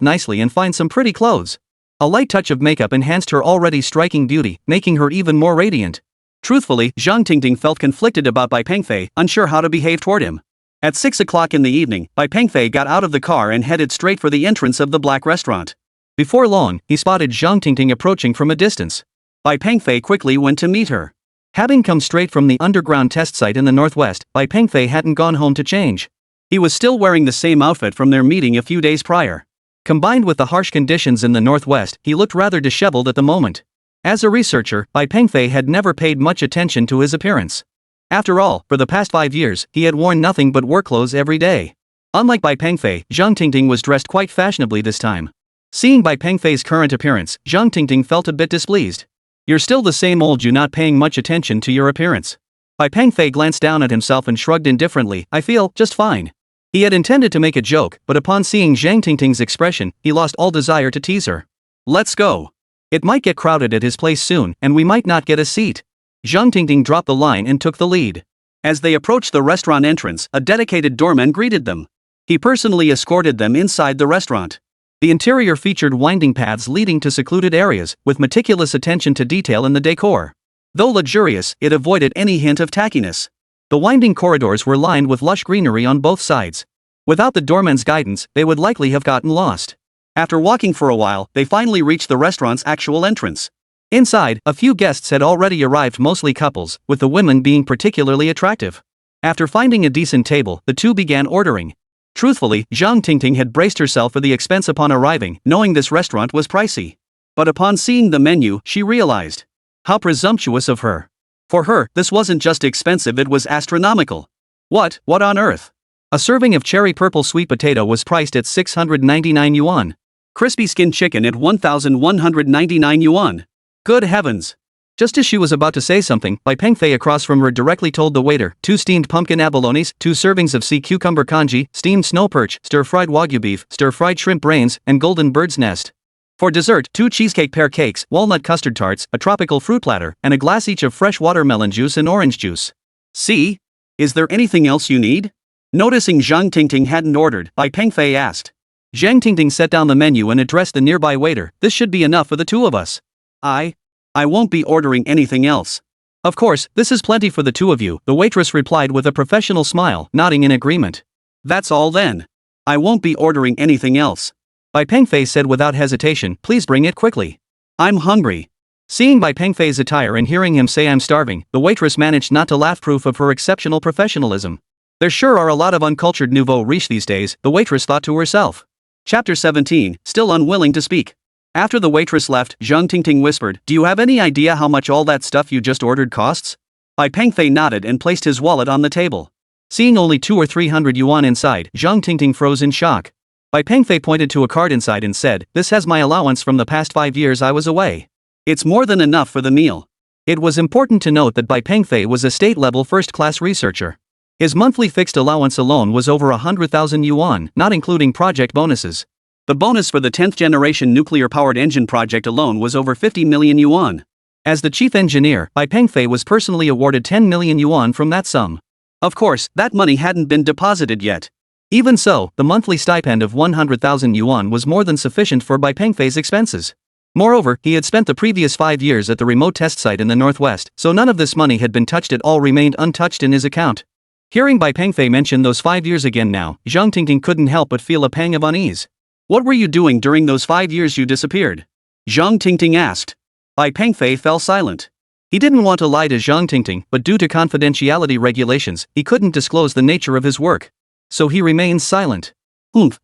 A: nicely and find some pretty clothes. A light touch of makeup enhanced her already striking beauty, making her even more radiant. Truthfully, Zhang Tingting felt conflicted about Bai Pengfei, unsure how to behave toward him. At 6 o'clock in the evening, Bai Pengfei got out of the car and headed straight for the entrance of the black restaurant. Before long, he spotted Zhang Tingting approaching from a distance. Bai Pengfei quickly went to meet her. Having come straight from the underground test site in the northwest, Bai Pengfei hadn't gone home to change. He was still wearing the same outfit from their meeting a few days prior. Combined with the harsh conditions in the northwest, he looked rather disheveled at the moment. As a researcher, Bai Pengfei had never paid much attention to his appearance. After all, for the past 5 years, he had worn nothing but work clothes every day. Unlike Bai Pengfei, Zhang Tingting was dressed quite fashionably this time. Seeing Bai Pengfei's current appearance, Zhang Tingting felt a bit displeased. You're still the same old you, not paying much attention to your appearance. Bai Pengfei glanced down at himself and shrugged indifferently. I feel just fine. He had intended to make a joke, but upon seeing Zhang Tingting's expression, he lost all desire to tease her. Let's go. It might get crowded at his place soon, and we might not get a seat. Zhang Tingting dropped the line and took the lead. As they approached the restaurant entrance, a dedicated doorman greeted them. He personally escorted them inside the restaurant. The interior featured winding paths leading to secluded areas, with meticulous attention to detail in the decor. Though luxurious, it avoided any hint of tackiness. The winding corridors were lined with lush greenery on both sides. Without the doorman's guidance, they would likely have gotten lost. After walking for a while, they finally reached the restaurant's actual entrance. Inside, a few guests had already arrived, mostly couples, with the women being particularly attractive. After finding a decent table, the two began ordering. Truthfully, Zhang Tingting had braced herself for the expense upon arriving, knowing this restaurant was pricey. But upon seeing the menu, she realized how presumptuous of her. For her, this wasn't just expensive, it was astronomical. What on earth? A serving of cherry purple sweet potato was priced at 699 yuan. Crispy skin chicken at 1,199 yuan. Good heavens! Just as she was about to say something, Bai Pengfei across from her directly told the waiter, 2 steamed pumpkin abalones, 2 servings of sea cucumber congee, steamed snow perch, stir-fried wagyu beef, stir-fried shrimp brains, and golden bird's nest. For dessert, 2 cheesecake pear cakes, walnut custard tarts, a tropical fruit platter, and a glass each of fresh watermelon juice and orange juice. See? Is there anything else you need? Noticing Zhang Tingting hadn't ordered, Bai Pengfei asked. Zhang Tingting set down the menu and addressed the nearby waiter, this should be enough for the two of us. I won't be ordering anything else. Of course, this is plenty for the two of you, the waitress replied with a professional smile, nodding in agreement. That's all then. I won't be ordering anything else. Bai Pengfei said without hesitation, please bring it quickly. I'm hungry. Seeing Bai Pengfei's attire and hearing him say I'm starving, the waitress managed not to laugh, proof of her exceptional professionalism. There sure are a lot of uncultured nouveau riche these days, the waitress thought to herself. Chapter 17, still unwilling to speak. After the waitress left, Zhang Tingting whispered, do you have any idea how much all that stuff you just ordered costs? Bai Pengfei nodded and placed his wallet on the table. Seeing only 200 or 300 yuan inside, Zhang Tingting froze in shock. Bai Pengfei pointed to a card inside and said, this has my allowance from the past 5 years I was away. It's more than enough for the meal. It was important to note that Bai Pengfei was a state-level first-class researcher. His monthly fixed allowance alone was over 100,000 yuan, not including project bonuses. The bonus for the 10th generation nuclear-powered engine project alone was over 50 million yuan. As the chief engineer, Bai Pengfei was personally awarded 10 million yuan from that sum. Of course, that money hadn't been deposited yet. Even so, the monthly stipend of 100,000 yuan was more than sufficient for Bai Pengfei's expenses. Moreover, he had spent the previous 5 years at the remote test site in the northwest, so none of this money had been touched, it all remained untouched in his account. Hearing Bai Pengfei mention those 5 years again now, Zhang Tingting couldn't help but feel a pang of unease. What were you doing during those 5 years you disappeared? Zhang Tingting asked. Bai Pengfei fell silent. He didn't want to lie to Zhang Tingting, but due to confidentiality regulations, he couldn't disclose the nature of his work. So he remained silent.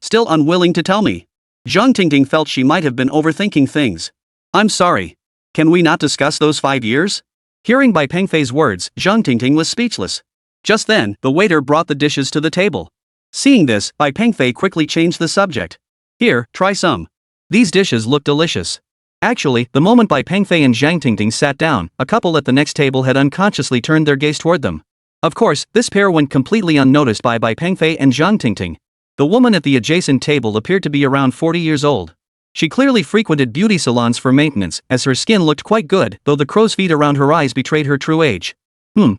A: Still unwilling to tell me. Zhang Tingting felt she might have been overthinking things. I'm sorry. Can we not discuss those 5 years? Hearing Bai Pengfei's words, Zhang Tingting was speechless. Just then, the waiter brought the dishes to the table. Seeing this, Bai Pengfei quickly changed the subject. Here, try some. These dishes look delicious. Actually, the moment Bai Pengfei and Zhang Tingting sat down, a couple at the next table had unconsciously turned their gaze toward them. Of course, this pair went completely unnoticed by Bai Pengfei and Zhang Tingting. The woman at the adjacent table appeared to be around 40 years old. She clearly frequented beauty salons for maintenance, as her skin looked quite good, though the crow's feet around her eyes betrayed her true age.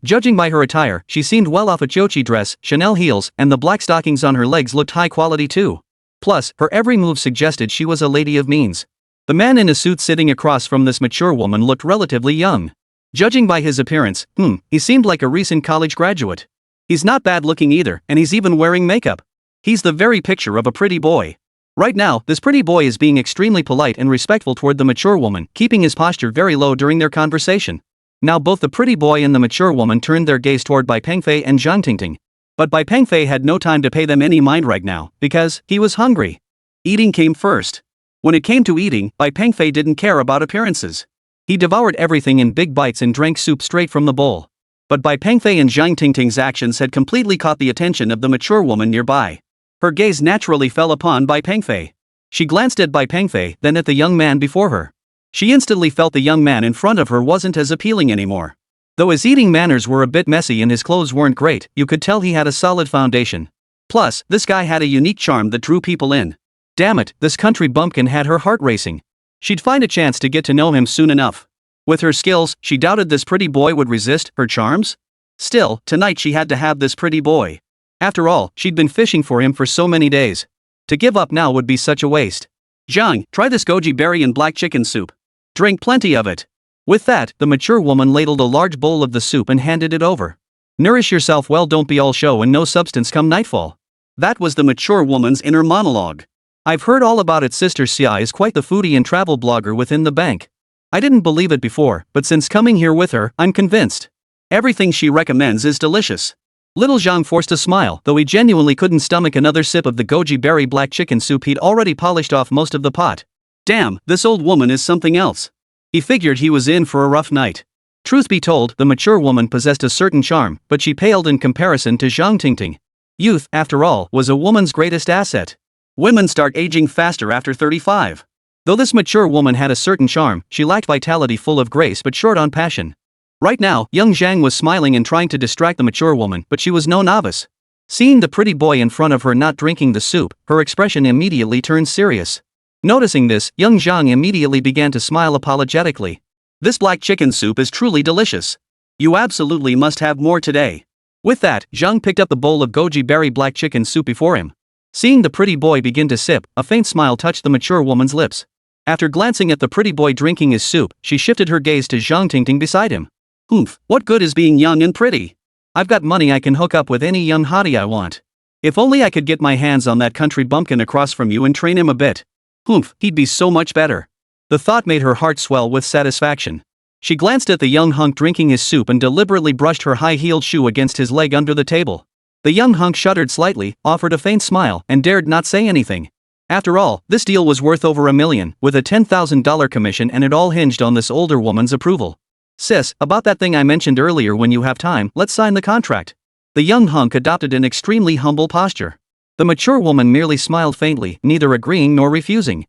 A: Judging by her attire, she seemed well off. A Chochi dress, Chanel heels, and the black stockings on her legs looked high quality too. Plus, her every move suggested she was a lady of means. The man in a suit sitting across from this mature woman looked relatively young. Judging by his appearance, he seemed like a recent college graduate. He's not bad looking either, and he's even wearing makeup. He's the very picture of a pretty boy. Right now, this pretty boy is being extremely polite and respectful toward the mature woman, keeping his posture very low during their conversation. Now both the pretty boy and the mature woman turned their gaze toward Bai Pengfei and Zhang Tingting. But Bai Pengfei had no time to pay them any mind right now, because he was hungry. Eating came first. When it came to eating, Bai Pengfei didn't care about appearances. He devoured everything in big bites and drank soup straight from the bowl. But Bai Pengfei and Zhang Tingting's actions had completely caught the attention of the mature woman nearby. Her gaze naturally fell upon Bai Pengfei. She glanced at Bai Pengfei, then at the young man before her. She instantly felt the young man in front of her wasn't as appealing anymore. Though his eating manners were a bit messy and his clothes weren't great, you could tell he had a solid foundation. Plus, this guy had a unique charm that drew people in. Damn it, this country bumpkin had her heart racing. She'd find a chance to get to know him soon enough. With her skills, she doubted this pretty boy would resist her charms. Still, tonight she had to have this pretty boy. After all, she'd been fishing for him for so many days. To give up now would be such a waste. Zhang, try this goji berry and black chicken soup. Drink plenty of it. With that, the mature woman ladled a large bowl of the soup and handed it over. Nourish yourself well, don't be all show and no substance come nightfall. That was the mature woman's inner monologue. I've heard all about it. Sister Xia is quite the foodie and travel blogger within the bank. I didn't believe it before, but since coming here with her, I'm convinced. Everything she recommends is delicious. Little Zhang forced a smile, though he genuinely couldn't stomach another sip of the goji berry black chicken soup. He'd already polished off most of the pot. Damn, this old woman is something else. He figured he was in for a rough night. Truth be told, the mature woman possessed a certain charm, but she paled in comparison to Zhang Tingting. Youth, after all, was a woman's greatest asset. Women start aging faster after 35. Though this mature woman had a certain charm, she lacked vitality, full of grace but short on passion. Right now, young Zhang was smiling and trying to distract the mature woman, but she was no novice. Seeing the pretty boy in front of her not drinking the soup, her expression immediately turned serious. Noticing this, young Zhang immediately began to smile apologetically. This black chicken soup is truly delicious. You absolutely must have more today. With that, Zhang picked up the bowl of goji berry black chicken soup before him. Seeing the pretty boy begin to sip, a faint smile touched the mature woman's lips. After glancing at the pretty boy drinking his soup, she shifted her gaze to Zhang Tingting beside him. Oomph, what good is being young and pretty? I've got money, I can hook up with any young hottie I want. If only I could get my hands on that country bumpkin across from you and train him a bit. Oomph, he'd be so much better. The thought made her heart swell with satisfaction. She glanced at the young hunk drinking his soup and deliberately brushed her high-heeled shoe against his leg under the table. The young hunk shuddered slightly, offered a faint smile, and dared not say anything. After all, this deal was worth over $1 million, with a $10,000 commission, and it all hinged on this older woman's approval. Sis, about that thing I mentioned earlier, when you have time, let's sign the contract. The young hunk adopted an extremely humble posture. The mature woman merely smiled faintly, neither agreeing nor refusing.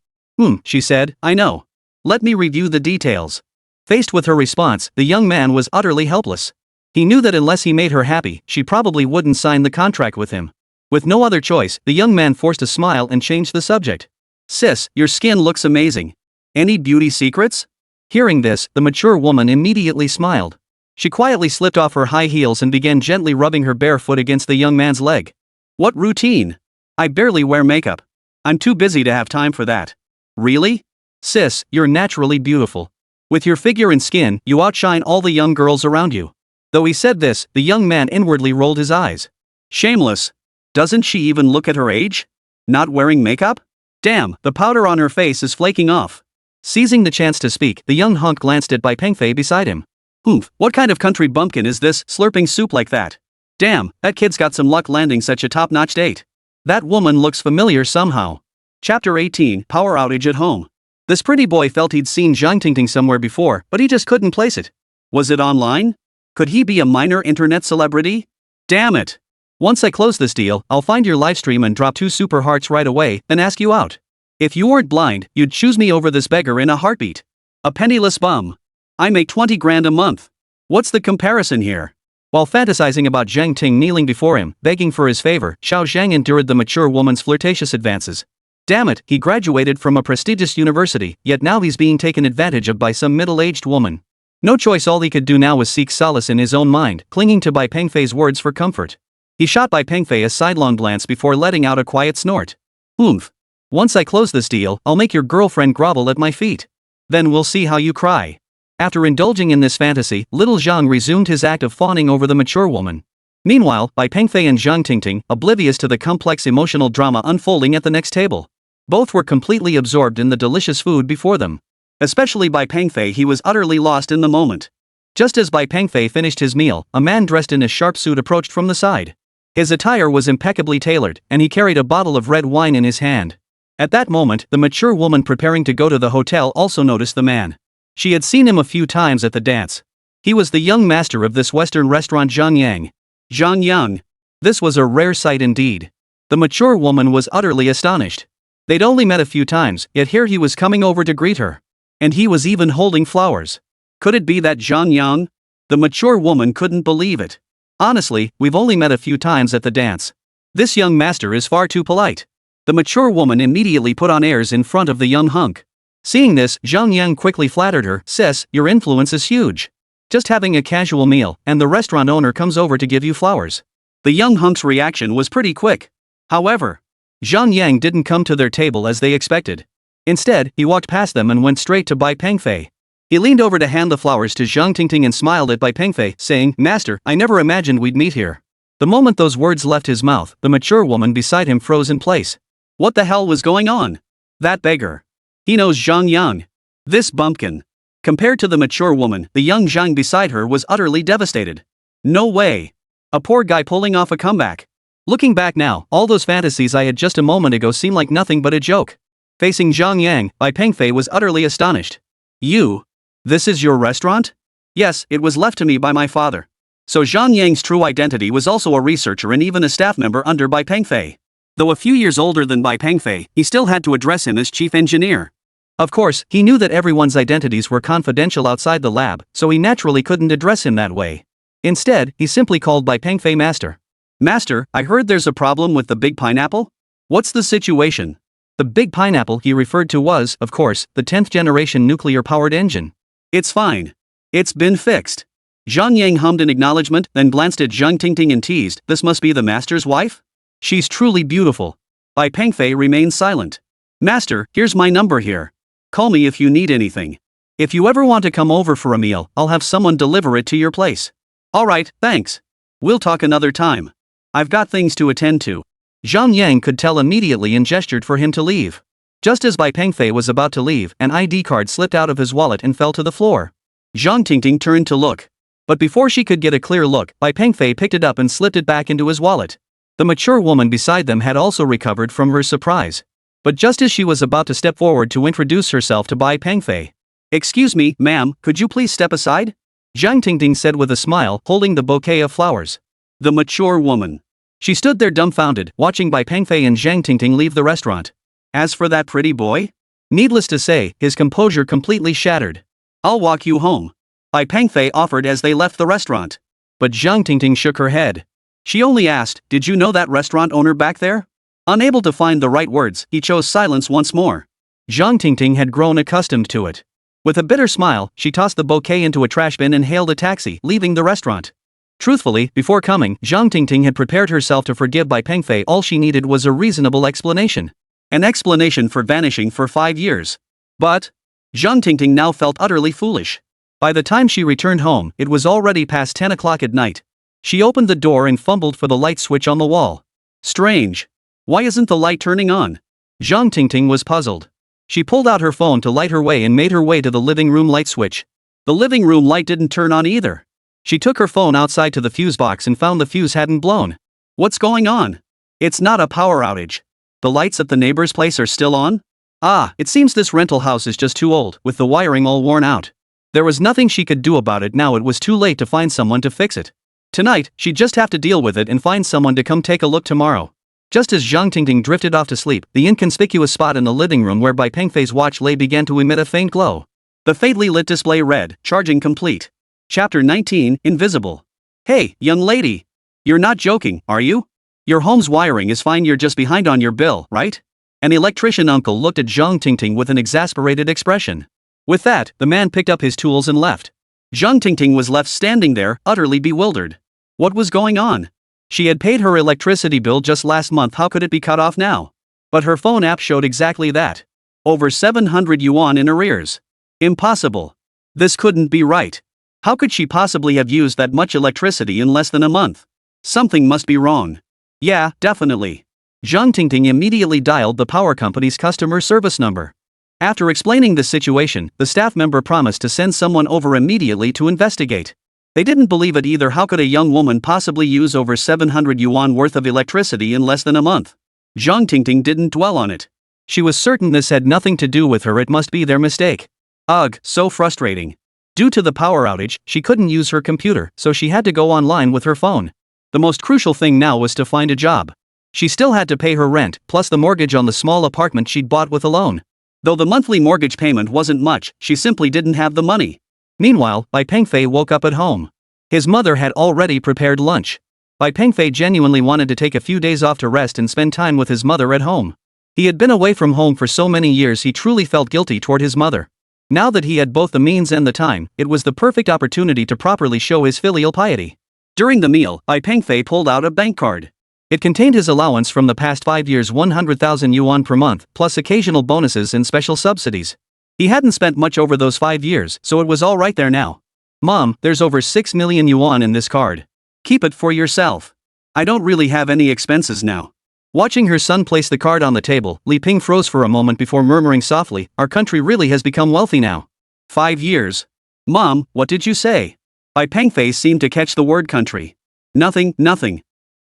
A: She said, I know. Let me review the details. Faced with her response, the young man was utterly helpless. He knew that unless he made her happy, she probably wouldn't sign the contract with him. With no other choice, the young man forced a smile and changed the subject. Sis, your skin looks amazing. Any beauty secrets? Hearing this, the mature woman immediately smiled. She quietly slipped off her high heels and began gently rubbing her bare foot against the young man's leg. What routine? I barely wear makeup. I'm too busy to have time for that. Really? Sis, you're naturally beautiful. With your figure and skin, you outshine all the young girls around you. Though he said this, the young man inwardly rolled his eyes. Shameless. Doesn't she even look at her age? Not wearing makeup? Damn, the powder on her face is flaking off. Seizing the chance to speak, the young hunk glanced at Bai Pengfei beside him. Oomph, what kind of country bumpkin is this, slurping soup like that? Damn, that kid's got some luck landing such a top-notch date. That woman looks familiar somehow. Chapter 18, Power Outage at Home. This pretty boy felt he'd seen Zhang Tingting somewhere before, but he just couldn't place it. Was it online? Could he be a minor internet celebrity? Damn it! Once I close this deal, I'll find your livestream and drop 2 super hearts right away, then ask you out. If you weren't blind, you'd choose me over this beggar in a heartbeat. A penniless bum. I make 20 grand a month. What's the comparison here? While fantasizing about Zhang Ting kneeling before him, begging for his favor, Xiao Zhang endured the mature woman's flirtatious advances. Damn it, he graduated from a prestigious university, yet now he's being taken advantage of by some middle-aged woman. No choice, all he could do now was seek solace in his own mind, clinging to Bai Pengfei's words for comfort. He shot Bai Pengfei a sidelong glance before letting out a quiet snort. Oomph. Once I close this deal, I'll make your girlfriend grovel at my feet. Then we'll see how you cry. After indulging in this fantasy, little Zhang resumed his act of fawning over the mature woman. Meanwhile, Bai Pengfei and Zhang Tingting, oblivious to the complex emotional drama unfolding at the next table. Both were completely absorbed in the delicious food before them. Especially Bai Pengfei, he was utterly lost in the moment. Just as Bai Pengfei finished his meal, a man dressed in a sharp suit approached from the side. His attire was impeccably tailored, and he carried a bottle of red wine in his hand. At that moment, the mature woman preparing to go to the hotel also noticed the man. She had seen him a few times at the dance. He was the young master of this Western restaurant, Zhang Yang. Zhang Yang. This was a rare sight indeed. The mature woman was utterly astonished. They'd only met a few times, yet here he was coming over to greet her. And he was even holding flowers. Could it be that Zhang Yang? The mature woman couldn't believe it. Honestly, we've only met a few times at the dance. This young master is far too polite. The mature woman immediately put on airs in front of the young hunk. Seeing this, Zhang Yang quickly flattered her. Sis, your influence is huge. Just having a casual meal, and the restaurant owner comes over to give you flowers. The young hunk's reaction was pretty quick. However, Zhang Yang didn't come to their table as they expected. Instead, he walked past them and went straight to Bai Pengfei. He leaned over to hand the flowers to Zhang Tingting and smiled at Bai Pengfei, saying, Master, I never imagined we'd meet here. The moment those words left his mouth, the mature woman beside him froze in place. What the hell was going on? That beggar. He knows Zhang Yang. This bumpkin. Compared to the mature woman, the young Zhang beside her was utterly devastated. No way. A poor guy pulling off a comeback. Looking back now, all those fantasies I had just a moment ago seem like nothing but a joke. Facing Zhang Yang, Bai Pengfei was utterly astonished. You? This is your restaurant? Yes, it was left to me by my father. So Zhang Yang's true identity was also a researcher and even a staff member under Bai Pengfei. Though a few years older than Bai Pengfei, he still had to address him as chief engineer. Of course, he knew that everyone's identities were confidential outside the lab, so he naturally couldn't address him that way. Instead, he simply called Bai Pengfei Master. Master, I heard there's a problem with the big pineapple? What's the situation? The big pineapple he referred to was, of course, the 10th generation nuclear-powered engine. It's fine. It's been fixed. Zhang Yang hummed in acknowledgement, then glanced at Zhang Tingting and teased, this must be the master's wife? She's truly beautiful. Bai Pengfei remained silent. Master, here's my number here. Call me if you need anything. If you ever want to come over for a meal, I'll have someone deliver it to your place. Alright, thanks. We'll talk another time. I've got things to attend to. Zhang Yang could tell immediately and gestured for him to leave. Just as Bai Pengfei was about to leave, an ID card slipped out of his wallet and fell to the floor. Zhang Tingting turned to look. But before she could get a clear look, Bai Pengfei picked it up and slipped it back into his wallet. The mature woman beside them had also recovered from her surprise. But just as she was about to step forward to introduce herself to Bai Pengfei. Excuse me, ma'am, could you please step aside? Zhang Tingting said with a smile, holding the bouquet of flowers. The mature woman. She stood there dumbfounded, watching Bai Pengfei and Zhang Tingting leave the restaurant. As for that pretty boy? Needless to say, his composure completely shattered. I'll walk you home. Bai Pengfei offered as they left the restaurant. But Zhang Tingting shook her head. She only asked, did you know that restaurant owner back there? Unable to find the right words, he chose silence once more. Zhang Tingting had grown accustomed to it. With a bitter smile, she tossed the bouquet into a trash bin and hailed a taxi, leaving the restaurant. Truthfully, before coming, Zhang Tingting had prepared herself to forgive Bai Pengfei. All she needed was a reasonable explanation. An explanation for vanishing for 5 years. But Zhang Tingting now felt utterly foolish. By the time she returned home, it was already past 10 o'clock at night. She opened the door and fumbled for the light switch on the wall. Strange. Why isn't the light turning on? Zhang Tingting was puzzled. She pulled out her phone to light her way and made her way to the living room light switch. The living room light didn't turn on either. She took her phone outside to the fuse box and found the fuse hadn't blown. What's going on? It's not a power outage. The lights at the neighbor's place are still on? Ah, it seems this rental house is just too old, with the wiring all worn out. There was nothing she could do about it now. It was too late to find someone to fix it. Tonight, she'd just have to deal with it and find someone to come take a look tomorrow. Just as Zhang Tingting drifted off to sleep, the inconspicuous spot in the living room where Bai Pengfei's watch lay began to emit a faint glow. The faintly lit display read, charging complete. Chapter 19, Invisible. Hey, young lady. You're not joking, are you? Your home's wiring is fine, you're just behind on your bill, right? An electrician uncle looked at Zhang Tingting with an exasperated expression. With that, the man picked up his tools and left. Zhang Tingting was left standing there, utterly bewildered. What was going on? She had paid her electricity bill just last month, how could it be cut off now? But her phone app showed exactly that. Over 700 yuan in arrears. Impossible. This couldn't be right. How could she possibly have used that much electricity in less than a month? Something must be wrong. Yeah, definitely. Zhang Tingting immediately dialed the power company's customer service number. After explaining the situation, the staff member promised to send someone over immediately to investigate. They didn't believe it either. How could a young woman possibly use over 700 yuan worth of electricity in less than a month? Zhang Tingting didn't dwell on it. She was certain this had nothing to do with her, it must be their mistake. Ugh, so frustrating. Due to the power outage, she couldn't use her computer, so she had to go online with her phone. The most crucial thing now was to find a job. She still had to pay her rent, plus the mortgage on the small apartment she'd bought with a loan. Though the monthly mortgage payment wasn't much, she simply didn't have the money. Meanwhile, Bai Pengfei woke up at home. His mother had already prepared lunch. Bai Pengfei genuinely wanted to take a few days off to rest and spend time with his mother at home. He had been away from home for so many years, he truly felt guilty toward his mother. Now that he had both the means and the time, it was the perfect opportunity to properly show his filial piety. During the meal, Bai Pengfei pulled out a bank card. It contained his allowance from the past 5 years, 100,000 yuan per month, plus occasional bonuses and special subsidies. He hadn't spent much over those 5 years, so it was all right there now. Mom, there's over 6 million yuan in this card. Keep it for yourself. I don't really have any expenses now. Watching her son place the card on the table, Li Ping froze for a moment before murmuring softly, "Our country really has become wealthy now." 5 years. Mom, what did you say? Bai Pengfei seemed to catch the word country. Nothing.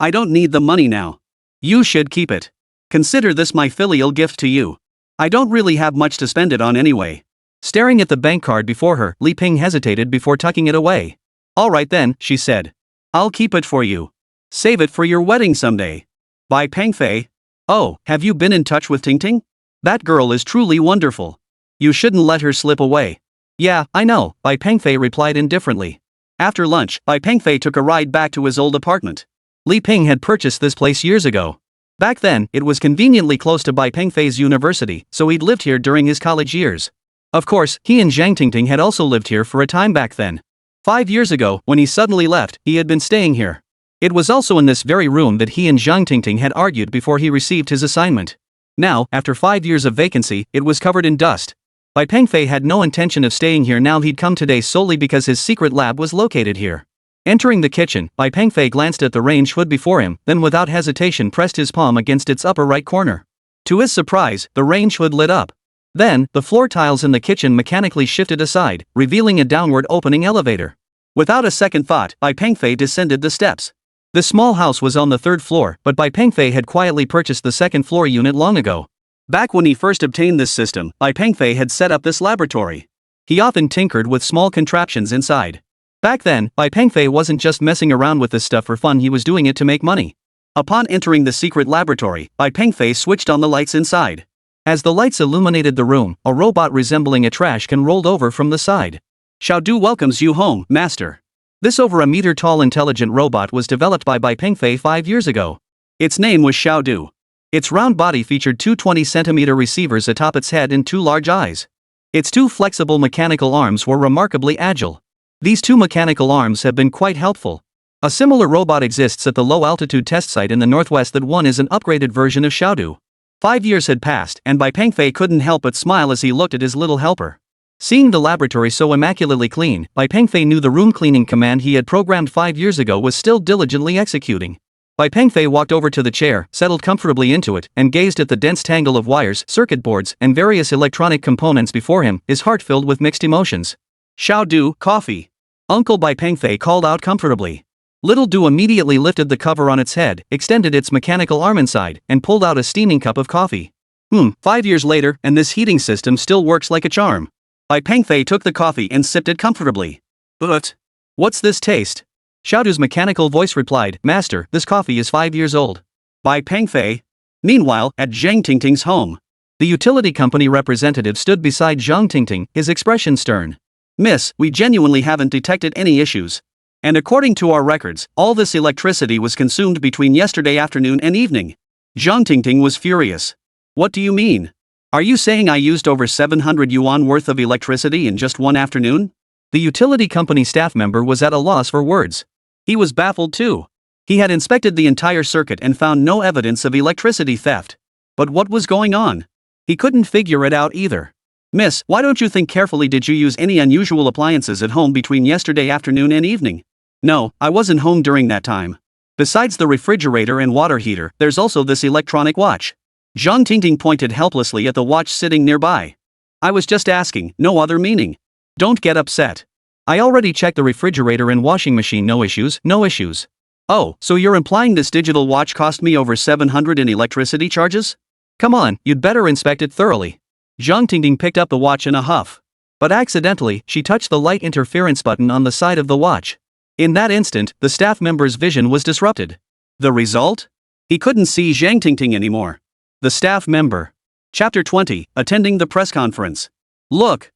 A: I don't need the money now. You should keep it. Consider this my filial gift to you. I don't really have much to spend it on anyway. Staring at the bank card before her, Li Ping hesitated before tucking it away. All right then, she said. I'll keep it for you. Save it for your wedding someday. Bai Pengfei. Oh, have you been in touch with Tingting? That girl is truly wonderful. You shouldn't let her slip away. Yeah, I know, Bai Pengfei replied indifferently. After lunch, Bai Pengfei took a ride back to his old apartment. Li Ping had purchased this place years ago. Back then, it was conveniently close to Bai Pengfei's university, so he'd lived here during his college years. Of course, he and Zhang Tingting had also lived here for a time back then. 5 years ago, when he suddenly left, he had been staying here. It was also in this very room that he and Zhang Tingting had argued before he received his assignment. Now, after 5 years of vacancy, it was covered in dust. Bai Pengfei had no intention of staying here now. He'd come today solely because his secret lab was located here. Entering the kitchen, Bai Pengfei glanced at the range hood before him, then without hesitation pressed his palm against its upper right corner. To his surprise, the range hood lit up. Then, the floor tiles in the kitchen mechanically shifted aside, revealing a downward opening elevator. Without a second thought, Bai Pengfei descended the steps. The small house was on the 3rd floor, but Bai Pengfei had quietly purchased the 2nd floor unit long ago. Back when he first obtained this system, Bai Pengfei had set up this laboratory. He often tinkered with small contraptions inside. Back then, Bai Pengfei wasn't just messing around with this stuff for fun, he was doing it to make money. Upon entering the secret laboratory, Bai Pengfei switched on the lights inside. As the lights illuminated the room, a robot resembling a trash can rolled over from the side. Xiaodu welcomes you home, master. This over a meter-tall intelligent robot was developed by Bai Pengfei 5 years ago. Its name was Xiaodu. Its round body featured two 20-centimeter receivers atop its head and 2 large eyes. Its 2 flexible mechanical arms were remarkably agile. These 2 mechanical arms have been quite helpful. A similar robot exists at the low-altitude test site in the northwest. That one is an upgraded version of Xiaodu. 5 years had passed, and Bai Pengfei couldn't help but smile as he looked at his little helper. Seeing the laboratory so immaculately clean, Bai Pengfei knew the room cleaning command he had programmed 5 years ago was still diligently executing. Bai Pengfei walked over to the chair, settled comfortably into it, and gazed at the dense tangle of wires, circuit boards, and various electronic components before him, his heart filled with mixed emotions. Xiaodu, coffee. Uncle Bai Pengfei called out comfortably. Little Du immediately lifted the cover on its head, extended its mechanical arm inside, and pulled out a steaming cup of coffee. 5 years later, and this heating system still works like a charm. Bai Pengfei took the coffee and sipped it comfortably. But what's this taste? Xiaodu's mechanical voice replied, Master, this coffee is 5 years old. Bai Pengfei. Meanwhile, at Zhang Tingting's home, the utility company representative stood beside Zhang Tingting, his expression stern. Miss, we genuinely haven't detected any issues. And according to our records, all this electricity was consumed between yesterday afternoon and evening. Zhang Tingting was furious. What do you mean? Are you saying I used over 700 yuan worth of electricity in just one afternoon? The utility company staff member was at a loss for words. He was baffled too. He had inspected the entire circuit and found no evidence of electricity theft. But what was going on? He couldn't figure it out either. Miss, why don't you think carefully? Did you use any unusual appliances at home between yesterday afternoon and evening? No, I wasn't home during that time. Besides the refrigerator and water heater, there's also this electronic watch. Zhang Tingting pointed helplessly at the watch sitting nearby. I was just asking, no other meaning. Don't get upset. I already checked the refrigerator and washing machine, no issues. Oh, so you're implying this digital watch cost me over 700 in electricity charges? Come on, you'd better inspect it thoroughly. Zhang Tingting picked up the watch in a huff. But accidentally, she touched the light interference button on the side of the watch. In that instant, the staff member's vision was disrupted. The result? He couldn't see Zhang Tingting anymore. The staff member. Chapter 20, Attending the Press Conference. Look,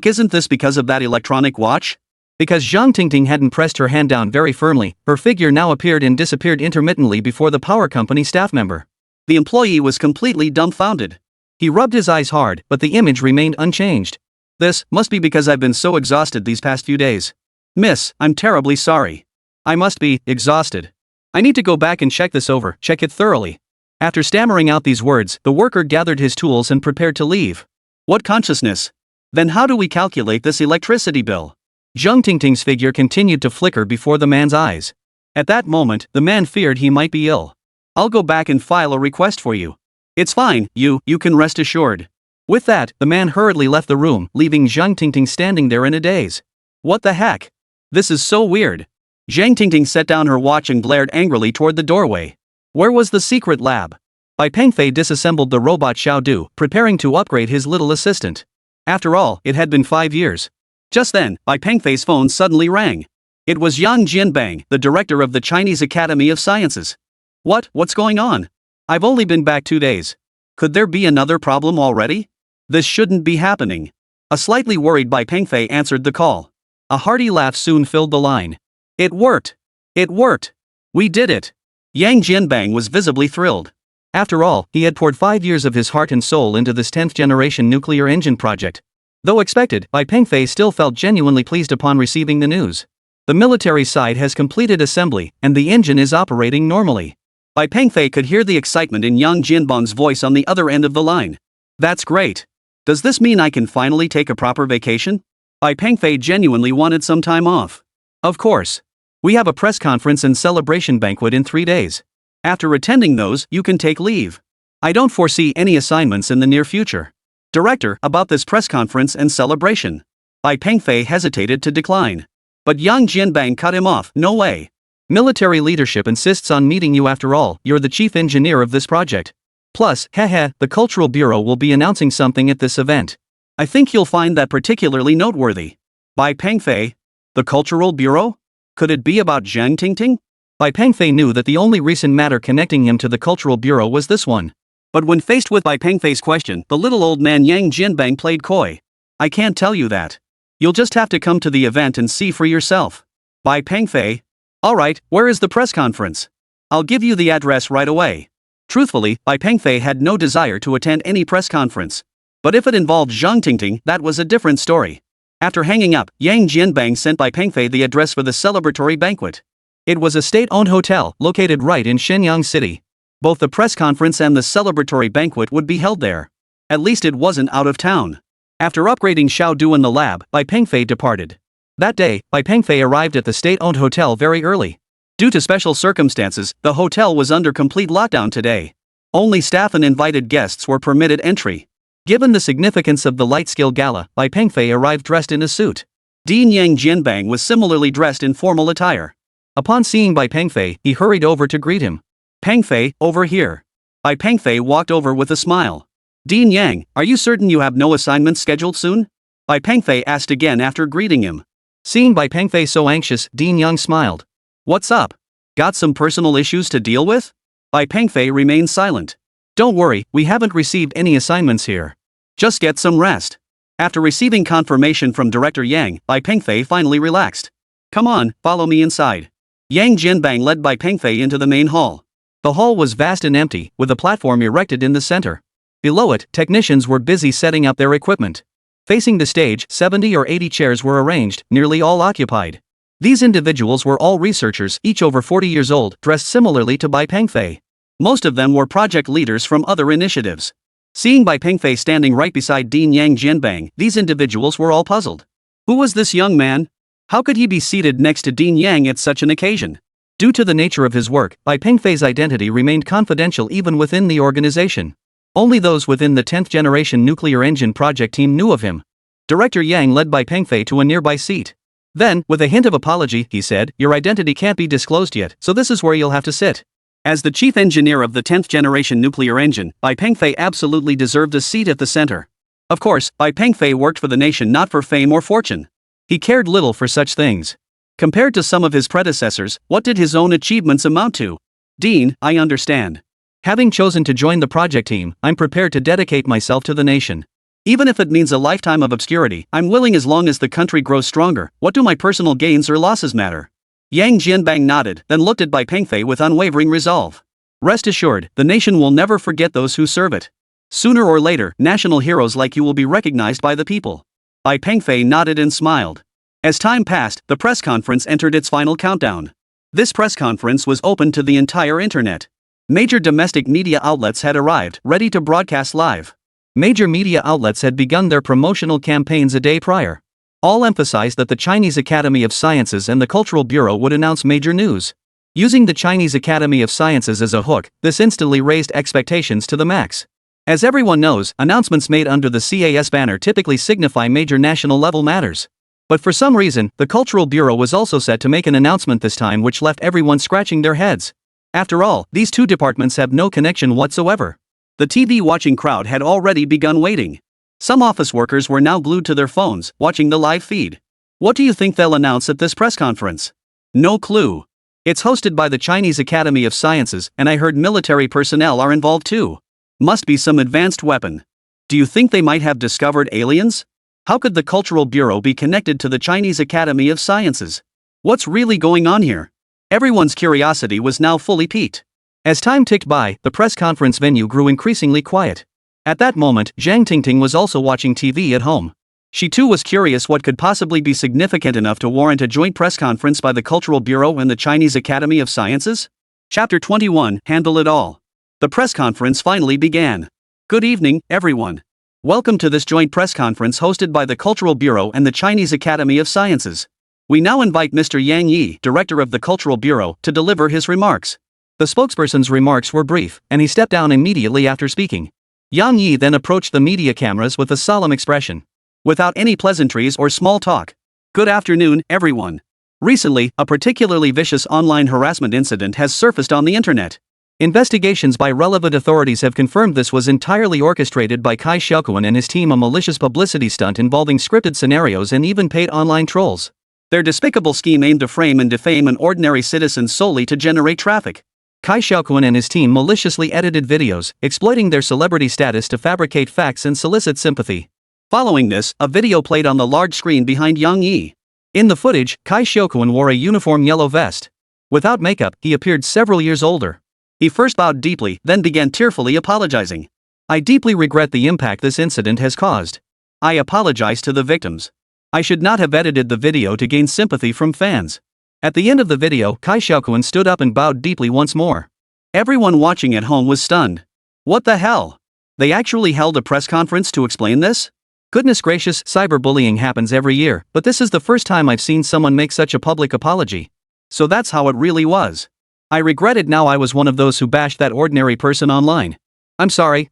A: isn't this because of that electronic watch? Because Zhang Tingting hadn't pressed her hand down very firmly, her figure now appeared and disappeared intermittently before the power company staff member. The employee was completely dumbfounded. He rubbed his eyes hard, but the image remained unchanged. This must be because I've been so exhausted these past few days. Miss, I'm terribly sorry. I must be exhausted. I need to go back and check this over, check it thoroughly. After stammering out these words, the worker gathered his tools and prepared to leave. What consciousness? Then how do we calculate this electricity bill? Zhang Tingting's figure continued to flicker before the man's eyes. At that moment, the man feared he might be ill. I'll go back and file a request for you. It's fine, you can rest assured. With that, the man hurriedly left the room, leaving Zhang Tingting standing there in a daze. What the heck? This is so weird. Zhang Tingting set down her watch and glared angrily toward the doorway. Where was the secret lab? Bai Pengfei disassembled the robot Xiao Du, preparing to upgrade his little assistant. After all, it had been 5 years. Just then, Bai Pengfei's phone suddenly rang. It was Yang Jianbang, the director of the Chinese Academy of Sciences. What's going on? I've only been back 2 days. Could there be another problem already? This shouldn't be happening. A slightly worried Bai Pengfei answered the call. A hearty laugh soon filled the line. It worked! It worked! We did it! Yang Jianbang was visibly thrilled. After all, he had poured 5 years of his heart and soul into this 10th generation nuclear engine project. Though expected, Bai Pengfei still felt genuinely pleased upon receiving the news. The military side has completed assembly, and the engine is operating normally. Bai Pengfei could hear the excitement in Yang Jianbang's voice on the other end of the line. That's great. Does this mean I can finally take a proper vacation? Bai Pengfei genuinely wanted some time off. Of course. We have a press conference and celebration banquet in 3 days. After attending those, you can take leave. I don't foresee any assignments in the near future. Director, about this press conference and celebration. Bai Pengfei hesitated to decline. But Yang Jianbang cut him off. No way. Military leadership insists on meeting you after all, you're the chief engineer of this project. Plus, the Cultural Bureau will be announcing something at this event. I think you'll find that particularly noteworthy. Bai Pengfei? The Cultural Bureau? Could it be about Zhang Tingting? Bai Pengfei knew that the only recent matter connecting him to the Cultural Bureau was this one. But when faced with Bai Pengfei's question, the little old man Yang Jianbang played coy. I can't tell you that. You'll just have to come to the event and see for yourself. Bai Pengfei? Alright, where is the press conference? I'll give you the address right away. Truthfully, Bai Pengfei had no desire to attend any press conference. But if it involved Zhang Tingting, that was a different story. After hanging up, Yang Jianbang sent Bai Pengfei the address for the celebratory banquet. It was a state-owned hotel, located right in Shenyang City. Both the press conference and the celebratory banquet would be held there. At least it wasn't out of town. After upgrading Xiao Du in the lab, Bai Pengfei departed. That day, Bai Pengfei arrived at the state-owned hotel very early. Due to special circumstances, the hotel was under complete lockdown today. Only staff and invited guests were permitted entry. Given the significance of the Light Skill Gala, Bai Pengfei arrived dressed in a suit. Dean Yang Jianbang was similarly dressed in formal attire. Upon seeing Bai Pengfei, he hurried over to greet him. Pengfei, over here. Bai Pengfei walked over with a smile. Dean Yang, are you certain you have no assignments scheduled soon? Bai Pengfei asked again after greeting him. Seeing Bai Pengfei so anxious, Dean Yang smiled. What's up? Got some personal issues to deal with? Bai Pengfei remained silent. Don't worry, we haven't received any assignments here. Just get some rest. After receiving confirmation from Director Yang, Bai Pengfei finally relaxed. Come on, follow me inside. Yang Jianbang led Bai Pengfei into the main hall. The hall was vast and empty, with a platform erected in the center. Below it, technicians were busy setting up their equipment. Facing the stage, 70 or 80 chairs were arranged, nearly all occupied. These individuals were all researchers, each over 40 years old, dressed similarly to Bai Pengfei. Most of them were project leaders from other initiatives. Seeing Bai Pengfei standing right beside Dean Yang Jianbang, these individuals were all puzzled. Who was this young man? How could he be seated next to Dean Yang at such an occasion? Due to the nature of his work, Bai Pengfei's identity remained confidential even within the organization. Only those within the 10th generation nuclear engine project team knew of him. Director Yang led Bai Pengfei to a nearby seat. Then, with a hint of apology, he said, your identity can't be disclosed yet, so this is where you'll have to sit. As the chief engineer of the 10th generation nuclear engine, Bai Pengfei absolutely deserved a seat at the center. Of course, Bai Pengfei worked for the nation not for fame or fortune. He cared little for such things. Compared to some of his predecessors, what did his own achievements amount to? Dean, I understand. Having chosen to join the project team, I'm prepared to dedicate myself to the nation. Even if it means a lifetime of obscurity, I'm willing as long as the country grows stronger. What do my personal gains or losses matter? Yang Jianbang nodded, then looked at Bai Pengfei with unwavering resolve. Rest assured, the nation will never forget those who serve it. Sooner or later, national heroes like you will be recognized by the people. Bai Pengfei nodded and smiled. As time passed, the press conference entered its final countdown. This press conference was open to the entire internet. Major domestic media outlets had arrived, ready to broadcast live. Major media outlets had begun their promotional campaigns a day prior. All emphasized that the Chinese Academy of Sciences and the Cultural Bureau would announce major news. Using the Chinese Academy of Sciences as a hook, this instantly raised expectations to the max. As everyone knows, announcements made under the CAS banner typically signify major national-level matters. But for some reason, the Cultural Bureau was also set to make an announcement this time which left everyone scratching their heads. After all, these two departments have no connection whatsoever. The TV-watching crowd had already begun waiting. Some office workers were now glued to their phones, watching the live feed. What do you think they'll announce at this press conference? No clue. It's hosted by the Chinese Academy of Sciences, and I heard military personnel are involved too. Must be some advanced weapon. Do you think they might have discovered aliens? How could the Cultural Bureau be connected to the Chinese Academy of Sciences? What's really going on here? Everyone's curiosity was now fully piqued. As time ticked by, the press conference venue grew increasingly quiet. At that moment, Zhang Tingting was also watching TV at home. She too was curious what could possibly be significant enough to warrant a joint press conference by the Cultural Bureau and the Chinese Academy of Sciences? Chapter 21, Handle It All. The press conference finally began. Good evening, everyone. Welcome to this joint press conference hosted by the Cultural Bureau and the Chinese Academy of Sciences. We now invite Mr. Yang Yi, Director of the Cultural Bureau, to deliver his remarks. The spokesperson's remarks were brief, and he stepped down immediately after speaking. Yang Yi then approached the media cameras with a solemn expression. Without any pleasantries or small talk. Good afternoon, everyone. Recently, a particularly vicious online harassment incident has surfaced on the internet. Investigations by relevant authorities have confirmed this was entirely orchestrated by Cai Xiaokun and his team, a malicious publicity stunt involving scripted scenarios and even paid online trolls. Their despicable scheme aimed to frame and defame an ordinary citizen solely to generate traffic. Cai Xiaokun and his team maliciously edited videos, exploiting their celebrity status to fabricate facts and solicit sympathy. Following this, a video played on the large screen behind Yang Yi. In the footage, Cai Xiaokun wore a uniform yellow vest. Without makeup, he appeared several years older. He first bowed deeply, then began tearfully apologizing. I deeply regret the impact this incident has caused. I apologize to the victims. I should not have edited the video to gain sympathy from fans. At the end of the video, Cai Xiaokun stood up and bowed deeply once more. Everyone watching at home was stunned. What the hell? They actually held a press conference to explain this? Goodness gracious, cyberbullying happens every year, but this is the first time I've seen someone make such a public apology. So that's how it really was. I regret it now. I was one of those who bashed that ordinary person online. I'm sorry.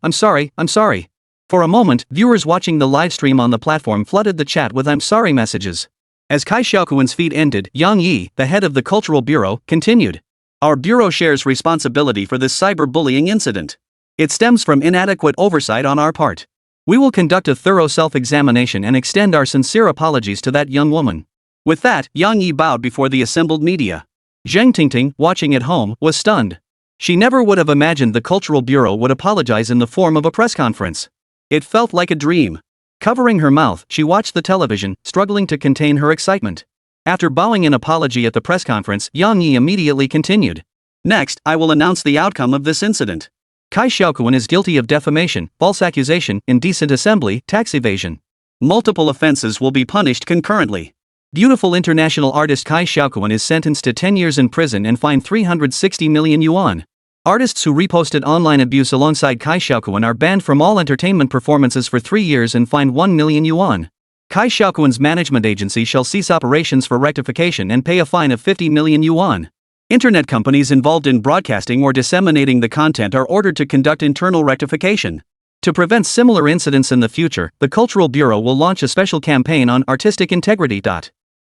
A: For a moment, viewers watching the live stream on the platform flooded the chat with I'm sorry messages. As Cai Xiaokun's feed ended, Yang Yi, the head of the Cultural Bureau, continued. Our bureau shares responsibility for this cyberbullying incident. It stems from inadequate oversight on our part. We will conduct a thorough self-examination and extend our sincere apologies to that young woman. With that, Yang Yi bowed before the assembled media. Zhang Tingting, watching at home, was stunned. She never would have imagined the Cultural Bureau would apologize in the form of a press conference. It felt like a dream. Covering her mouth, she watched the television, struggling to contain her excitement. After bowing in apology at the press conference, Yang Yi immediately continued. Next, I will announce the outcome of this incident. Cai Xiaokun is guilty of defamation, false accusation, indecent assembly, tax evasion. Multiple offenses will be punished concurrently. Beautiful international artist Cai Xiaokun is sentenced to 10 years in prison and fined 360 million yuan. Artists who reposted online abuse alongside Cai Xiaokun are banned from all entertainment performances for 3 years and fined 1 million yuan. Cai Xiaokun's management agency shall cease operations for rectification and pay a fine of 50 million yuan. Internet companies involved in broadcasting or disseminating the content are ordered to conduct internal rectification. To prevent similar incidents in the future, the Cultural Bureau will launch a special campaign on artistic integrity.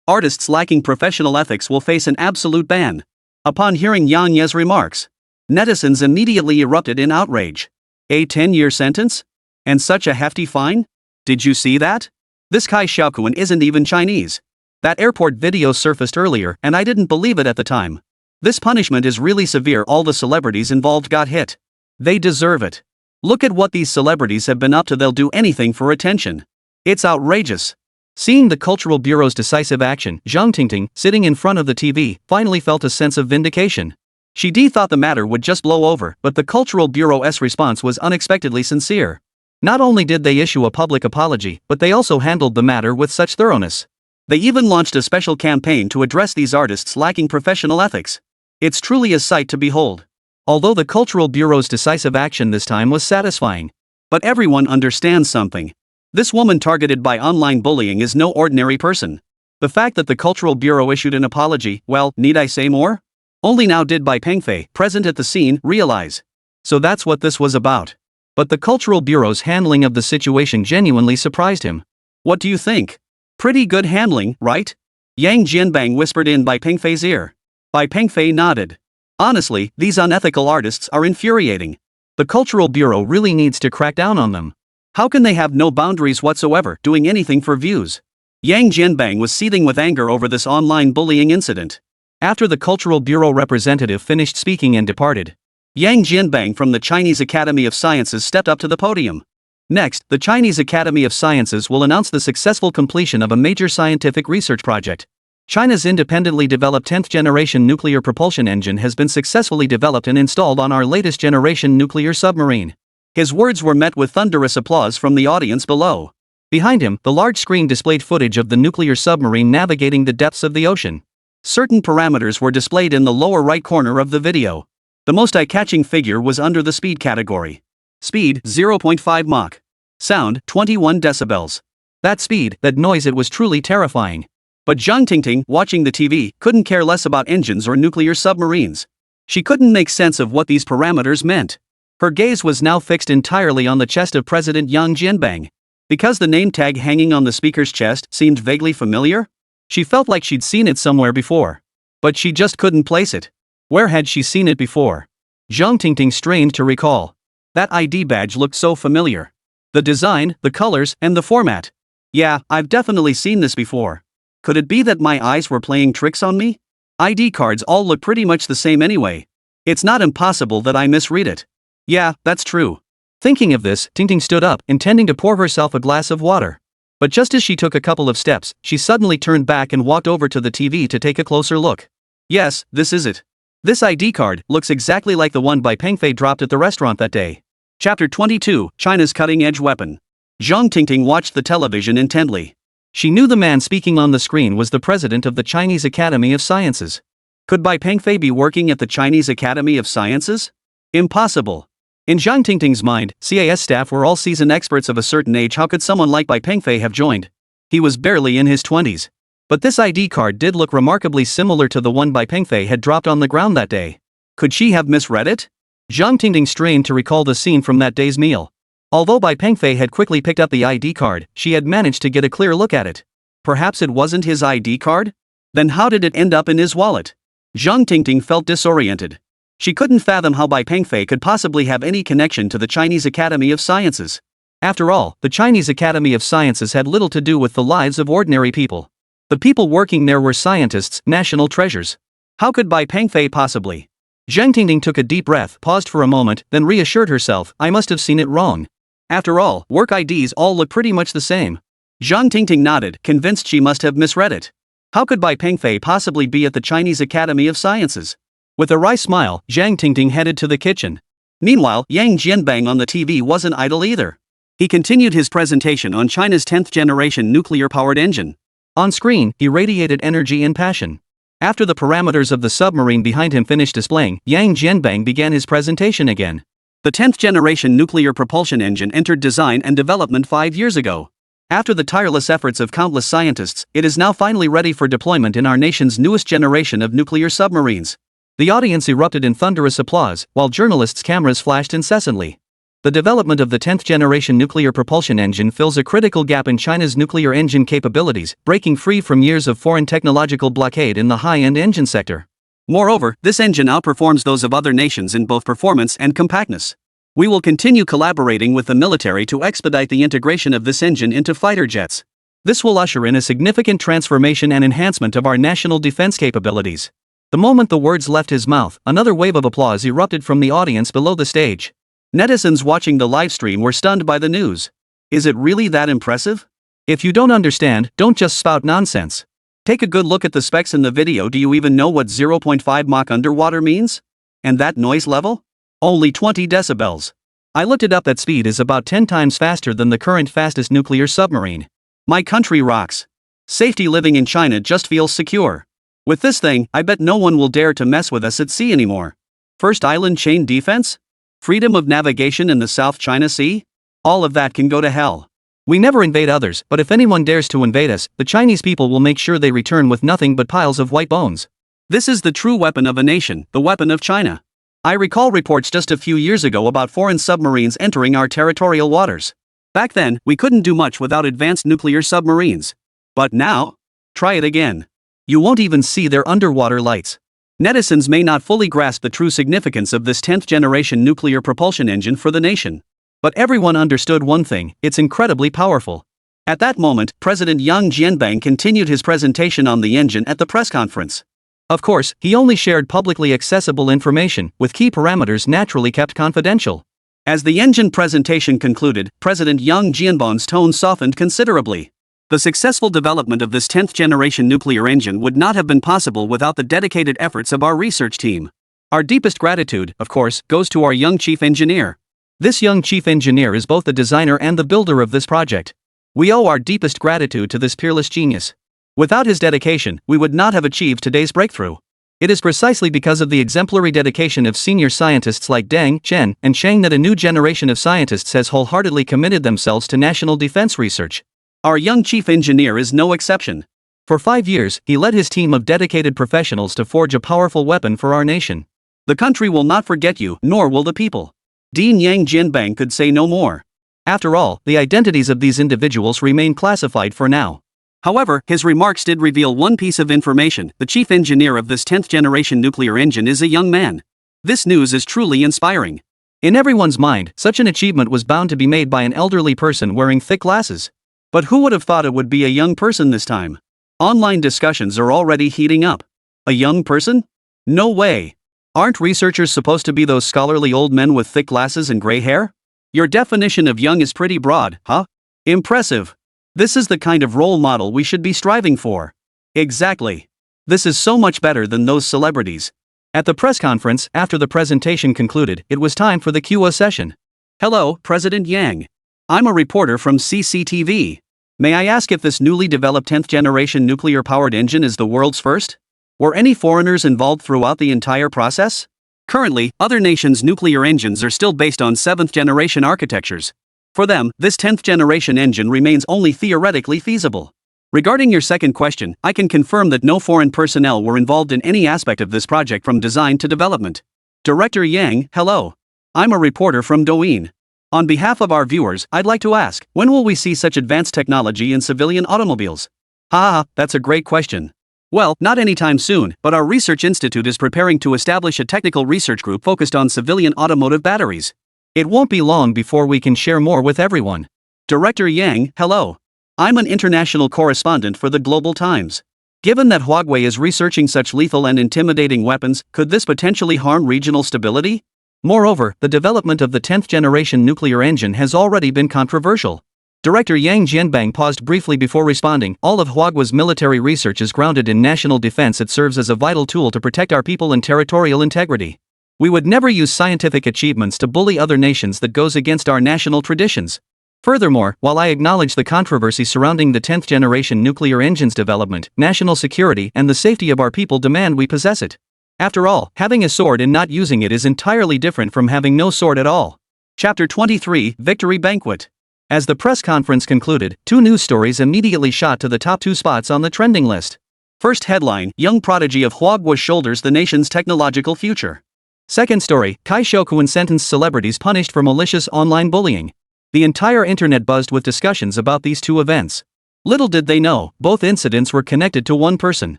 A: Artists lacking professional ethics will face an absolute ban. Upon hearing Yang Yi's remarks, netizens immediately erupted in outrage. A 10-year sentence? And such a hefty fine? Did you see that? This Cai Xiaokun isn't even Chinese. That airport video surfaced earlier, and I didn't believe it at the time. This punishment is really severe. All the celebrities involved got hit. They deserve it. Look at what these celebrities have been up to. They'll do anything for attention. It's outrageous. Seeing the Cultural Bureau's decisive action, Zhang Tingting, sitting in front of the TV, finally felt a sense of vindication. She thought the matter would just blow over, but the Cultural Bureau's response was unexpectedly sincere. Not only did they issue a public apology, but they also handled the matter with such thoroughness. They even launched a special campaign to address these artists lacking professional ethics. It's truly a sight to behold. Although the Cultural Bureau's decisive action this time was satisfying. But everyone understands something. This woman targeted by online bullying is no ordinary person. The fact that the Cultural Bureau issued an apology, well, need I say more? Only now did Bai Pengfei, present at the scene, realize. So that's what this was about. But the Cultural Bureau's handling of the situation genuinely surprised him. What do you think? Pretty good handling, right? Yang Jianbang whispered in Bai Pengfei's ear. Bai Pengfei nodded. Honestly, these unethical artists are infuriating. The Cultural Bureau really needs to crack down on them. How can they have no boundaries whatsoever, doing anything for views? Yang Jianbang was seething with anger over this online bullying incident. After the Cultural Bureau representative finished speaking and departed, Yang Jianbang from the Chinese Academy of Sciences stepped up to the podium. Next, the Chinese Academy of Sciences will announce the successful completion of a major scientific research project. China's independently developed 10th generation nuclear propulsion engine has been successfully developed and installed on our latest generation nuclear submarine. His words were met with thunderous applause from the audience below. Behind him, the large screen displayed footage of the nuclear submarine navigating the depths of the ocean. Certain parameters were displayed in the lower right corner of the video. The most eye-catching figure was under the speed category. Speed, 0.5 Mach. Sound, 21 decibels. That speed, that noise, it was truly terrifying. But Zhang Tingting, watching the TV, couldn't care less about engines or nuclear submarines. She couldn't make sense of what these parameters meant. Her gaze was now fixed entirely on the chest of President Yang Jianbang. Because the name tag hanging on the speaker's chest seemed vaguely familiar, she felt like she'd seen it somewhere before. But she just couldn't place it. Where had she seen it before? Zhang Tingting strained to recall. That ID badge looked so familiar. The design, the colors, and the format. Yeah, I've definitely seen this before. Could it be that my eyes were playing tricks on me? ID cards all look pretty much the same anyway. It's not impossible that I misread it. Yeah, that's true. Thinking of this, Tingting stood up, intending to pour herself a glass of water. But just as she took a couple of steps, she suddenly turned back and walked over to the TV to take a closer look. Yes, this is it. This ID card looks exactly like the one Bai Pengfei dropped at the restaurant that day. Chapter 22, China's Cutting-Edge Weapon. Zhang Tingting watched the television intently. She knew the man speaking on the screen was the president of the Chinese Academy of Sciences. Could Bai Pengfei be working at the Chinese Academy of Sciences? Impossible. In Zhang Tingting's mind, CAS staff were all seasoned experts of a certain age. How could someone like Bai Pengfei have joined? He was barely in his 20s. But this ID card did look remarkably similar to the one Bai Pengfei had dropped on the ground that day. Could she have misread it? Zhang Tingting strained to recall the scene from that day's meal. Although Bai Pengfei had quickly picked up the ID card, she had managed to get a clear look at it. Perhaps it wasn't his ID card? Then how did it end up in his wallet? Zhang Tingting felt disoriented. She couldn't fathom how Bai Pengfei could possibly have any connection to the Chinese Academy of Sciences. After all, the Chinese Academy of Sciences had little to do with the lives of ordinary people. The people working there were scientists, national treasures. How could Bai Pengfei possibly? Zhang Tingting took a deep breath, paused for a moment, then reassured herself, I must have seen it wrong. After all, work IDs all look pretty much the same. Zhang Tingting nodded, convinced she must have misread it. How could Bai Pengfei possibly be at the Chinese Academy of Sciences? With a wry smile, Zhang Tingting headed to the kitchen. Meanwhile, Yang Jianbang on the TV wasn't idle either. He continued his presentation on China's 10th generation nuclear-powered engine. On screen, he radiated energy and passion. After the parameters of the submarine behind him finished displaying, Yang Jianbang began his presentation again. The 10th generation nuclear propulsion engine entered design and development 5 years ago. After the tireless efforts of countless scientists, it is now finally ready for deployment in our nation's newest generation of nuclear submarines. The audience erupted in thunderous applause, while journalists' cameras flashed incessantly. The development of the 10th generation nuclear propulsion engine fills a critical gap in China's nuclear engine capabilities, breaking free from years of foreign technological blockade in the high-end engine sector. Moreover, this engine outperforms those of other nations in both performance and compactness. We will continue collaborating with the military to expedite the integration of this engine into fighter jets. This will usher in a significant transformation and enhancement of our national defense capabilities. The moment the words left his mouth, another wave of applause erupted from the audience below the stage. Netizens watching the livestream were stunned by the news. Is it really that impressive? If you don't understand, don't just spout nonsense. Take a good look at the specs in the video. Do you even know what 0.5 Mach underwater means? And that noise level? Only 20 decibels. I looked it up. That speed is about 10 times faster than the current fastest nuclear submarine. My country rocks. Safety living in China just feels secure. With this thing, I bet no one will dare to mess with us at sea anymore. First island chain defense? Freedom of navigation in the South China Sea? All of that can go to hell. We never invade others, but if anyone dares to invade us, the Chinese people will make sure they return with nothing but piles of white bones. This is the true weapon of a nation, the weapon of China. I recall reports just a few years ago about foreign submarines entering our territorial waters. Back then, we couldn't do much without advanced nuclear submarines. But now? Try it again. You won't even see their underwater lights. Netizens may not fully grasp the true significance of this 10th generation nuclear propulsion engine for the nation. But everyone understood one thing: it's incredibly powerful. At that moment, President Yang Jianbang continued his presentation on the engine at the press conference. Of course, he only shared publicly accessible information, with key parameters naturally kept confidential. As the engine presentation concluded, President Yang Jianbang's tone softened considerably. The successful development of this 10th generation nuclear engine would not have been possible without the dedicated efforts of our research team. Our deepest gratitude, of course, goes to our young chief engineer. This young chief engineer is both the designer and the builder of this project. We owe our deepest gratitude to this peerless genius. Without his dedication, we would not have achieved today's breakthrough. It is precisely because of the exemplary dedication of senior scientists like Deng, Chen, and Shang that a new generation of scientists has wholeheartedly committed themselves to national defense research. Our young chief engineer is no exception. For 5 years, he led his team of dedicated professionals to forge a powerful weapon for our nation. The country will not forget you, nor will the people. Dean Yang Jianbang could say no more. After all, the identities of these individuals remain classified for now. However, his remarks did reveal one piece of information: the chief engineer of this 10th generation nuclear engine is a young man. This news is truly inspiring. In everyone's mind, such an achievement was bound to be made by an elderly person wearing thick glasses. But who would have thought it would be a young person this time? Online discussions are already heating up. A young person? No way. Aren't researchers supposed to be those scholarly old men with thick glasses and gray hair? Your definition of young is pretty broad, huh? Impressive. This is the kind of role model we should be striving for. Exactly. This is so much better than those celebrities. At the press conference, after the presentation concluded, it was time for the Q&A session. Hello, President Yang. I'm a reporter from CCTV. May I ask if this newly developed 10th generation nuclear-powered engine is the world's first? Were any foreigners involved throughout the entire process? Currently, other nations' nuclear engines are still based on 7th generation architectures. For them, this 10th generation engine remains only theoretically feasible. Regarding your second question, I can confirm that no foreign personnel were involved in any aspect of this project from design to development. Director Yang, hello. I'm a reporter from Douyin. On behalf of our viewers, I'd like to ask, when will we see such advanced technology in civilian automobiles? That's a great question. Well, not anytime soon, but our research institute is preparing to establish a technical research group focused on civilian automotive batteries. It won't be long before we can share more with everyone. Director Yang, hello. I'm an international correspondent for the Global Times. Given that Huawei is researching such lethal and intimidating weapons, could this potentially harm regional stability? Moreover, the development of the 10th generation nuclear engine has already been controversial. Director Yang Jianbang paused briefly before responding. All of Huawei's military research is grounded in national defense. It serves as a vital tool to protect our people and territorial integrity. We would never use scientific achievements to bully other nations that goes against our national traditions. Furthermore, while I acknowledge the controversy surrounding the 10th generation nuclear engine's development, national security and the safety of our people demand we possess it. After all, having a sword and not using it is entirely different from having no sword at all. Chapter 23, Victory Banquet. As the press conference concluded, 2 news stories immediately shot to the top 2 spots on the trending list. First headline: Young prodigy of Huawei shoulders the nation's technological future. Second story: Cai Xiaokun sentenced celebrities punished for malicious online bullying. The entire internet buzzed with discussions about these 2 events. Little did they know, both incidents were connected to one person.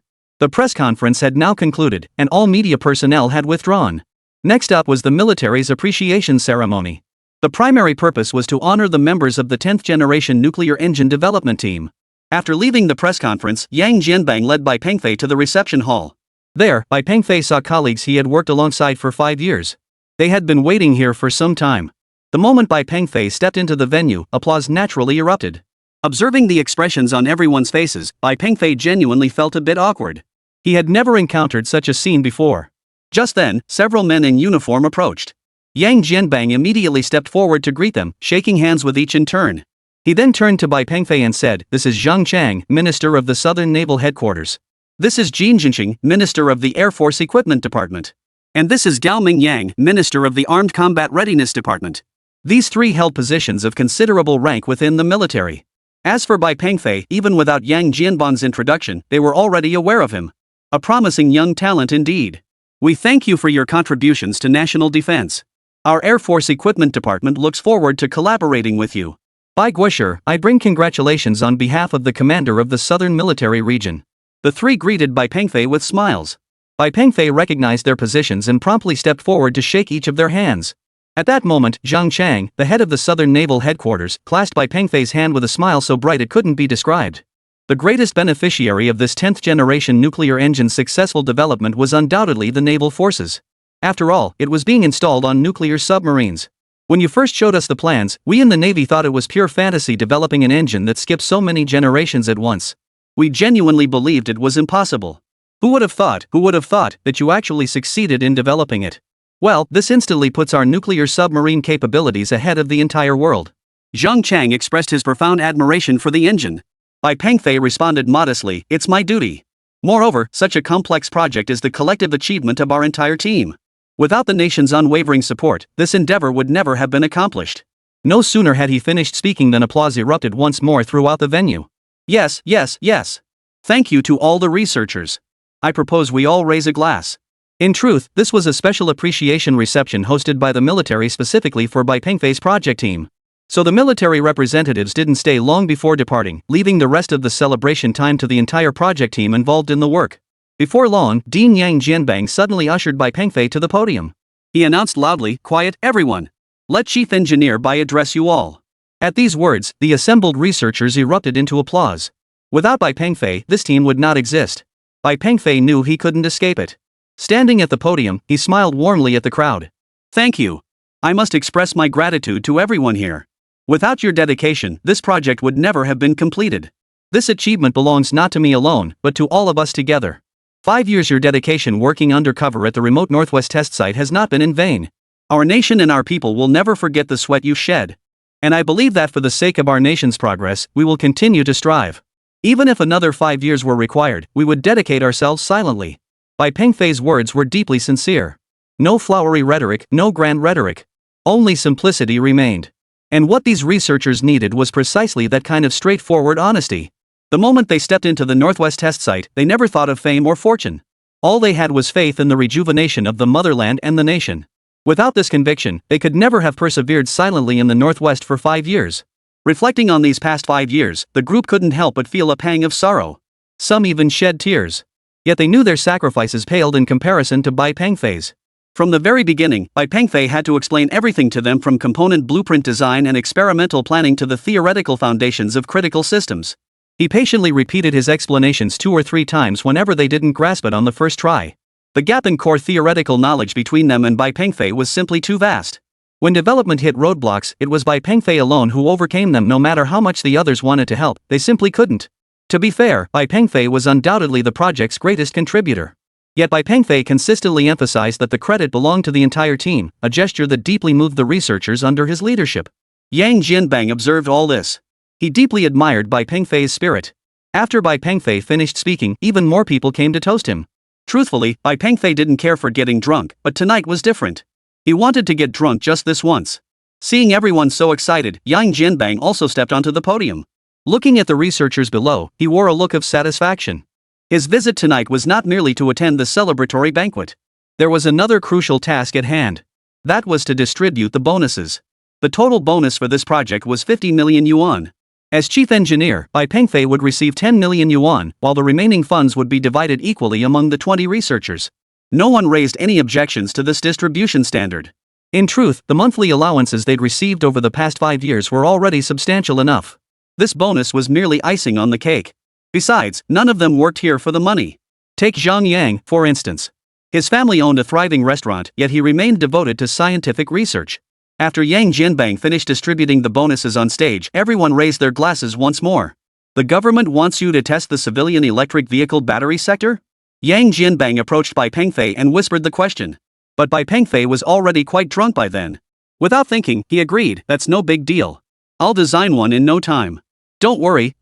A: The press conference had now concluded, and all media personnel had withdrawn. Next up was the military's appreciation ceremony. The primary purpose was to honor the members of the 10th generation nuclear engine development team. After leaving the press conference, Yang Jianbang led Bai Pengfei to the reception hall. There, Bai Pengfei saw colleagues he had worked alongside for 5 years. They had been waiting here for some time. The moment Bai Pengfei stepped into the venue, applause naturally erupted. Observing the expressions on everyone's faces, Bai Pengfei genuinely felt a bit awkward. He had never encountered such a scene before. Just then, several men in uniform approached. Yang Jianbang immediately stepped forward to greet them, shaking hands with each in turn. He then turned to Bai Pengfei and said, "This is Zhang Chang, Minister of the Southern Naval Headquarters. This is Jin Jinxing, Minister of the Air Force Equipment Department. And this is Gao Mingyang, Minister of the Armed Combat Readiness Department." These 3 held positions of considerable rank within the military. As for Bai Pengfei, even without Yang Jianbang's introduction, they were already aware of him. A promising young talent indeed. We thank you for your contributions to national defense. Our Air Force Equipment Department looks forward to collaborating with you. Bai Pengfei, I bring congratulations on behalf of the commander of the Southern Military Region. The three greeted Bai Pengfei with smiles. Bai Pengfei recognized their positions and promptly stepped forward to shake each of their hands. At that moment, Zhang Chang, the head of the Southern Naval Headquarters, clasped Bai Pengfei's hand with a smile so bright it couldn't be described. The greatest beneficiary of this 10th-generation nuclear engine's successful development was undoubtedly the naval forces. After all, it was being installed on nuclear submarines. When you first showed us the plans, we in the Navy thought it was pure fantasy developing an engine that skipped so many generations at once. We genuinely believed it was impossible. Who would have thought that you actually succeeded in developing it? Well, this instantly puts our nuclear submarine capabilities ahead of the entire world. Zhang Chang expressed his profound admiration for the engine. Bai Pengfei responded modestly, "It's my duty. Moreover, such a complex project is the collective achievement of our entire team. Without the nation's unwavering support, this endeavor would never have been accomplished." No sooner had he finished speaking than applause erupted once more throughout the venue. Yes. Thank you to all the researchers. I propose we all raise a glass. In truth, this was a special appreciation reception hosted by the military specifically for Bai Pengfei's project team. So the military representatives didn't stay long before departing, leaving the rest of the celebration time to the entire project team involved in the work. Before long, Dean Yang Jianbang suddenly ushered Bai Pengfei to the podium. He announced loudly, "Quiet, everyone. Let Chief Engineer Bai address you all." At these words, the assembled researchers erupted into applause. Without Bai Pengfei, this team would not exist. Bai Pengfei knew he couldn't escape it. Standing at the podium, he smiled warmly at the crowd. "Thank you. I must express my gratitude to everyone here. Without your dedication, this project would never have been completed. This achievement belongs not to me alone, but to all of us together. 5 years your dedication working undercover at the remote Northwest test site has not been in vain. Our nation and our people will never forget the sweat you shed. And I believe that for the sake of our nation's progress, we will continue to strive. Even if another 5 years were required, we would dedicate ourselves silently." Bai Pengfei's words were deeply sincere. No flowery rhetoric, no grand rhetoric. Only simplicity remained. And what these researchers needed was precisely that kind of straightforward honesty. The moment they stepped into the Northwest test site, they never thought of fame or fortune. All they had was faith in the rejuvenation of the motherland and the nation. Without this conviction, they could never have persevered silently in the Northwest for 5 years. Reflecting on these past 5 years, the group couldn't help but feel a pang of sorrow. Some even shed tears. Yet they knew their sacrifices paled in comparison to Bai Pengfei's. From the very beginning, Bai Pengfei had to explain everything to them, from component blueprint design and experimental planning to the theoretical foundations of critical systems. He patiently repeated his explanations 2 or 3 times whenever they didn't grasp it on the first try. The gap in core theoretical knowledge between them and Bai Pengfei was simply too vast. When development hit roadblocks, it was Bai Pengfei alone who overcame them. No matter how much the others wanted to help, they simply couldn't. To be fair, Bai Pengfei was undoubtedly the project's greatest contributor. Yet Bai Pengfei consistently emphasized that the credit belonged to the entire team, a gesture that deeply moved the researchers under his leadership. Yang Jianbang observed all this. He deeply admired Bai Pengfei's spirit. After Bai Pengfei finished speaking, even more people came to toast him. Truthfully, Bai Pengfei didn't care for getting drunk, but tonight was different. He wanted to get drunk just this once. Seeing everyone so excited, Yang Jianbang also stepped onto the podium. Looking at the researchers below, he wore a look of satisfaction. His visit tonight was not merely to attend the celebratory banquet. There was another crucial task at hand. That was to distribute the bonuses. The total bonus for this project was 50 million yuan. As chief engineer, Bai Pengfei would receive 10 million yuan, while the remaining funds would be divided equally among the 20 researchers. No one raised any objections to this distribution standard. In truth, the monthly allowances they'd received over the past 5 years were already substantial enough. This bonus was merely icing on the cake. Besides, none of them worked here for the money. Take Zhang Yang, for instance. His family owned a thriving restaurant, yet he remained devoted to scientific research. After Yang Jianbang finished distributing the bonuses on stage, everyone raised their glasses once more. The government wants you to test the civilian electric vehicle battery sector? Yang Jianbang approached Bai Pengfei and whispered the question. But Bai Pengfei was already quite drunk by then. Without thinking, he agreed, "That's no big deal. I'll design one in no time. Don't worry.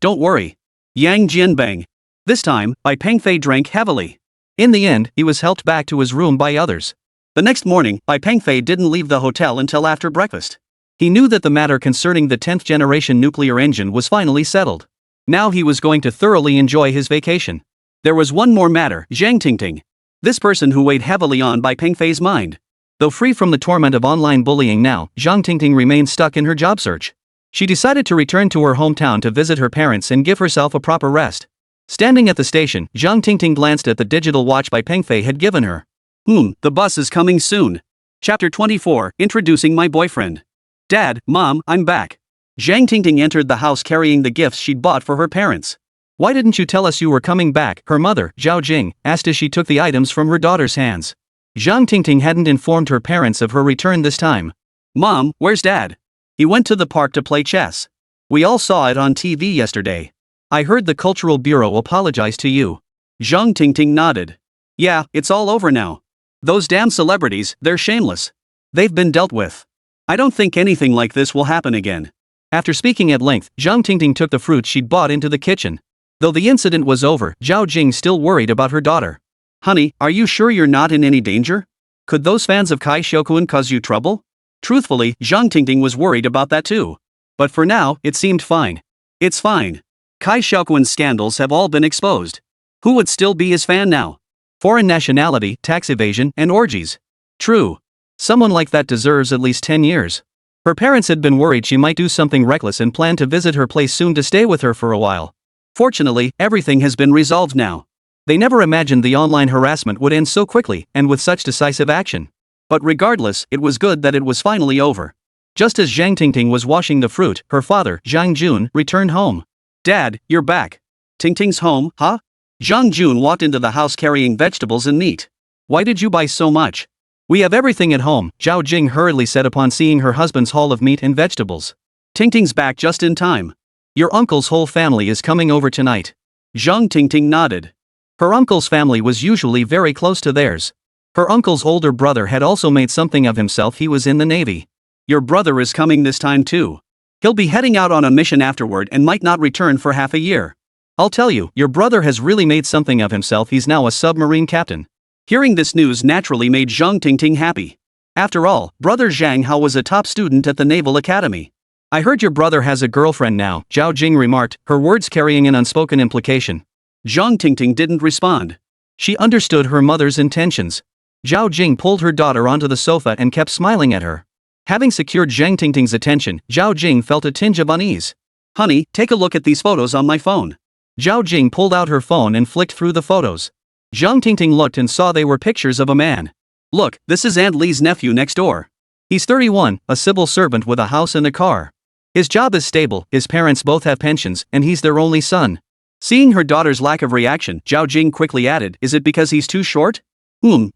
A: Yang Jianbang." This time, Bai Pengfei drank heavily. In the end, he was helped back to his room by others. The next morning, Bai Pengfei didn't leave the hotel until after breakfast. He knew that the matter concerning the 10th generation nuclear engine was finally settled. Now he was going to thoroughly enjoy his vacation. There was one more matter, Zhang Tingting. This person who weighed heavily on Bai Pengfei's mind. Though free from the torment of online bullying now, Zhang Tingting remained stuck in her job search. She decided to return to her hometown to visit her parents and give herself a proper rest. Standing at the station, Zhang Tingting glanced at the digital watch Bai Pengfei had given her. The bus is coming soon. Chapter 24, Introducing My Boyfriend. Dad, Mom, I'm back. Zhang Tingting entered the house carrying the gifts she'd bought for her parents. Why didn't you tell us you were coming back? Her mother, Zhao Jing, asked as she took the items from her daughter's hands. Zhang Tingting hadn't informed her parents of her return this time. Mom, where's Dad? He went to the park to play chess. We all saw it on TV yesterday. I heard the Cultural Bureau apologize to you. Zhang Tingting nodded. Yeah, it's all over now. Those damn celebrities, they're shameless. They've been dealt with. I don't think anything like this will happen again. After speaking at length, Zhang Tingting took the fruit she'd bought into the kitchen. Though the incident was over, Zhao Jing still worried about her daughter. Honey, are you sure you're not in any danger? Could those fans of Cai Xiaokun cause you trouble? Truthfully, Zhang Tingting was worried about that too. But for now, it seemed fine. It's fine. Cai Xiaokun's scandals have all been exposed. Who would still be his fan now? Foreign nationality, tax evasion, and orgies. True. Someone like that deserves at least 10 years. Her parents had been worried she might do something reckless and planned to visit her place soon to stay with her for a while. Fortunately, everything has been resolved now. They never imagined the online harassment would end so quickly and with such decisive action. But regardless, it was good that it was finally over. Just as Zhang Tingting was washing the fruit, her father, Zhang Jun, returned home. Dad, you're back. Tingting's home, huh? Zhang Jun walked into the house carrying vegetables and meat. Why did you buy so much? We have everything at home, Zhao Jing hurriedly said upon seeing her husband's haul of meat and vegetables. Tingting's back just in time. Your uncle's whole family is coming over tonight. Zhang Tingting nodded. Her uncle's family was usually very close to theirs. Her uncle's older brother had also made something of himself. He was in the Navy. Your brother is coming this time too. He'll be heading out on a mission afterward and might not return for half a year. I'll tell you, your brother has really made something of himself. He's now a submarine captain. Hearing this news naturally made Zhang Tingting happy. After all, brother Zhang Hao was a top student at the Naval Academy. I heard your brother has a girlfriend now, Zhao Jing remarked, her words carrying an unspoken implication. Zhang Tingting didn't respond. She understood her mother's intentions. Zhao Jing pulled her daughter onto the sofa and kept smiling at her. Having secured Zhang Tingting's attention, Zhao Jing felt a tinge of unease. Honey, take a look at these photos on my phone. Zhao Jing pulled out her phone and flicked through the photos. Zhang Tingting looked and saw they were pictures of a man. Look, this is Aunt Li's nephew next door. He's 31, a civil servant with a house and a car. His job is stable, his parents both have pensions, and he's their only son. Seeing her daughter's lack of reaction, Zhao Jing quickly added, is it because he's too short?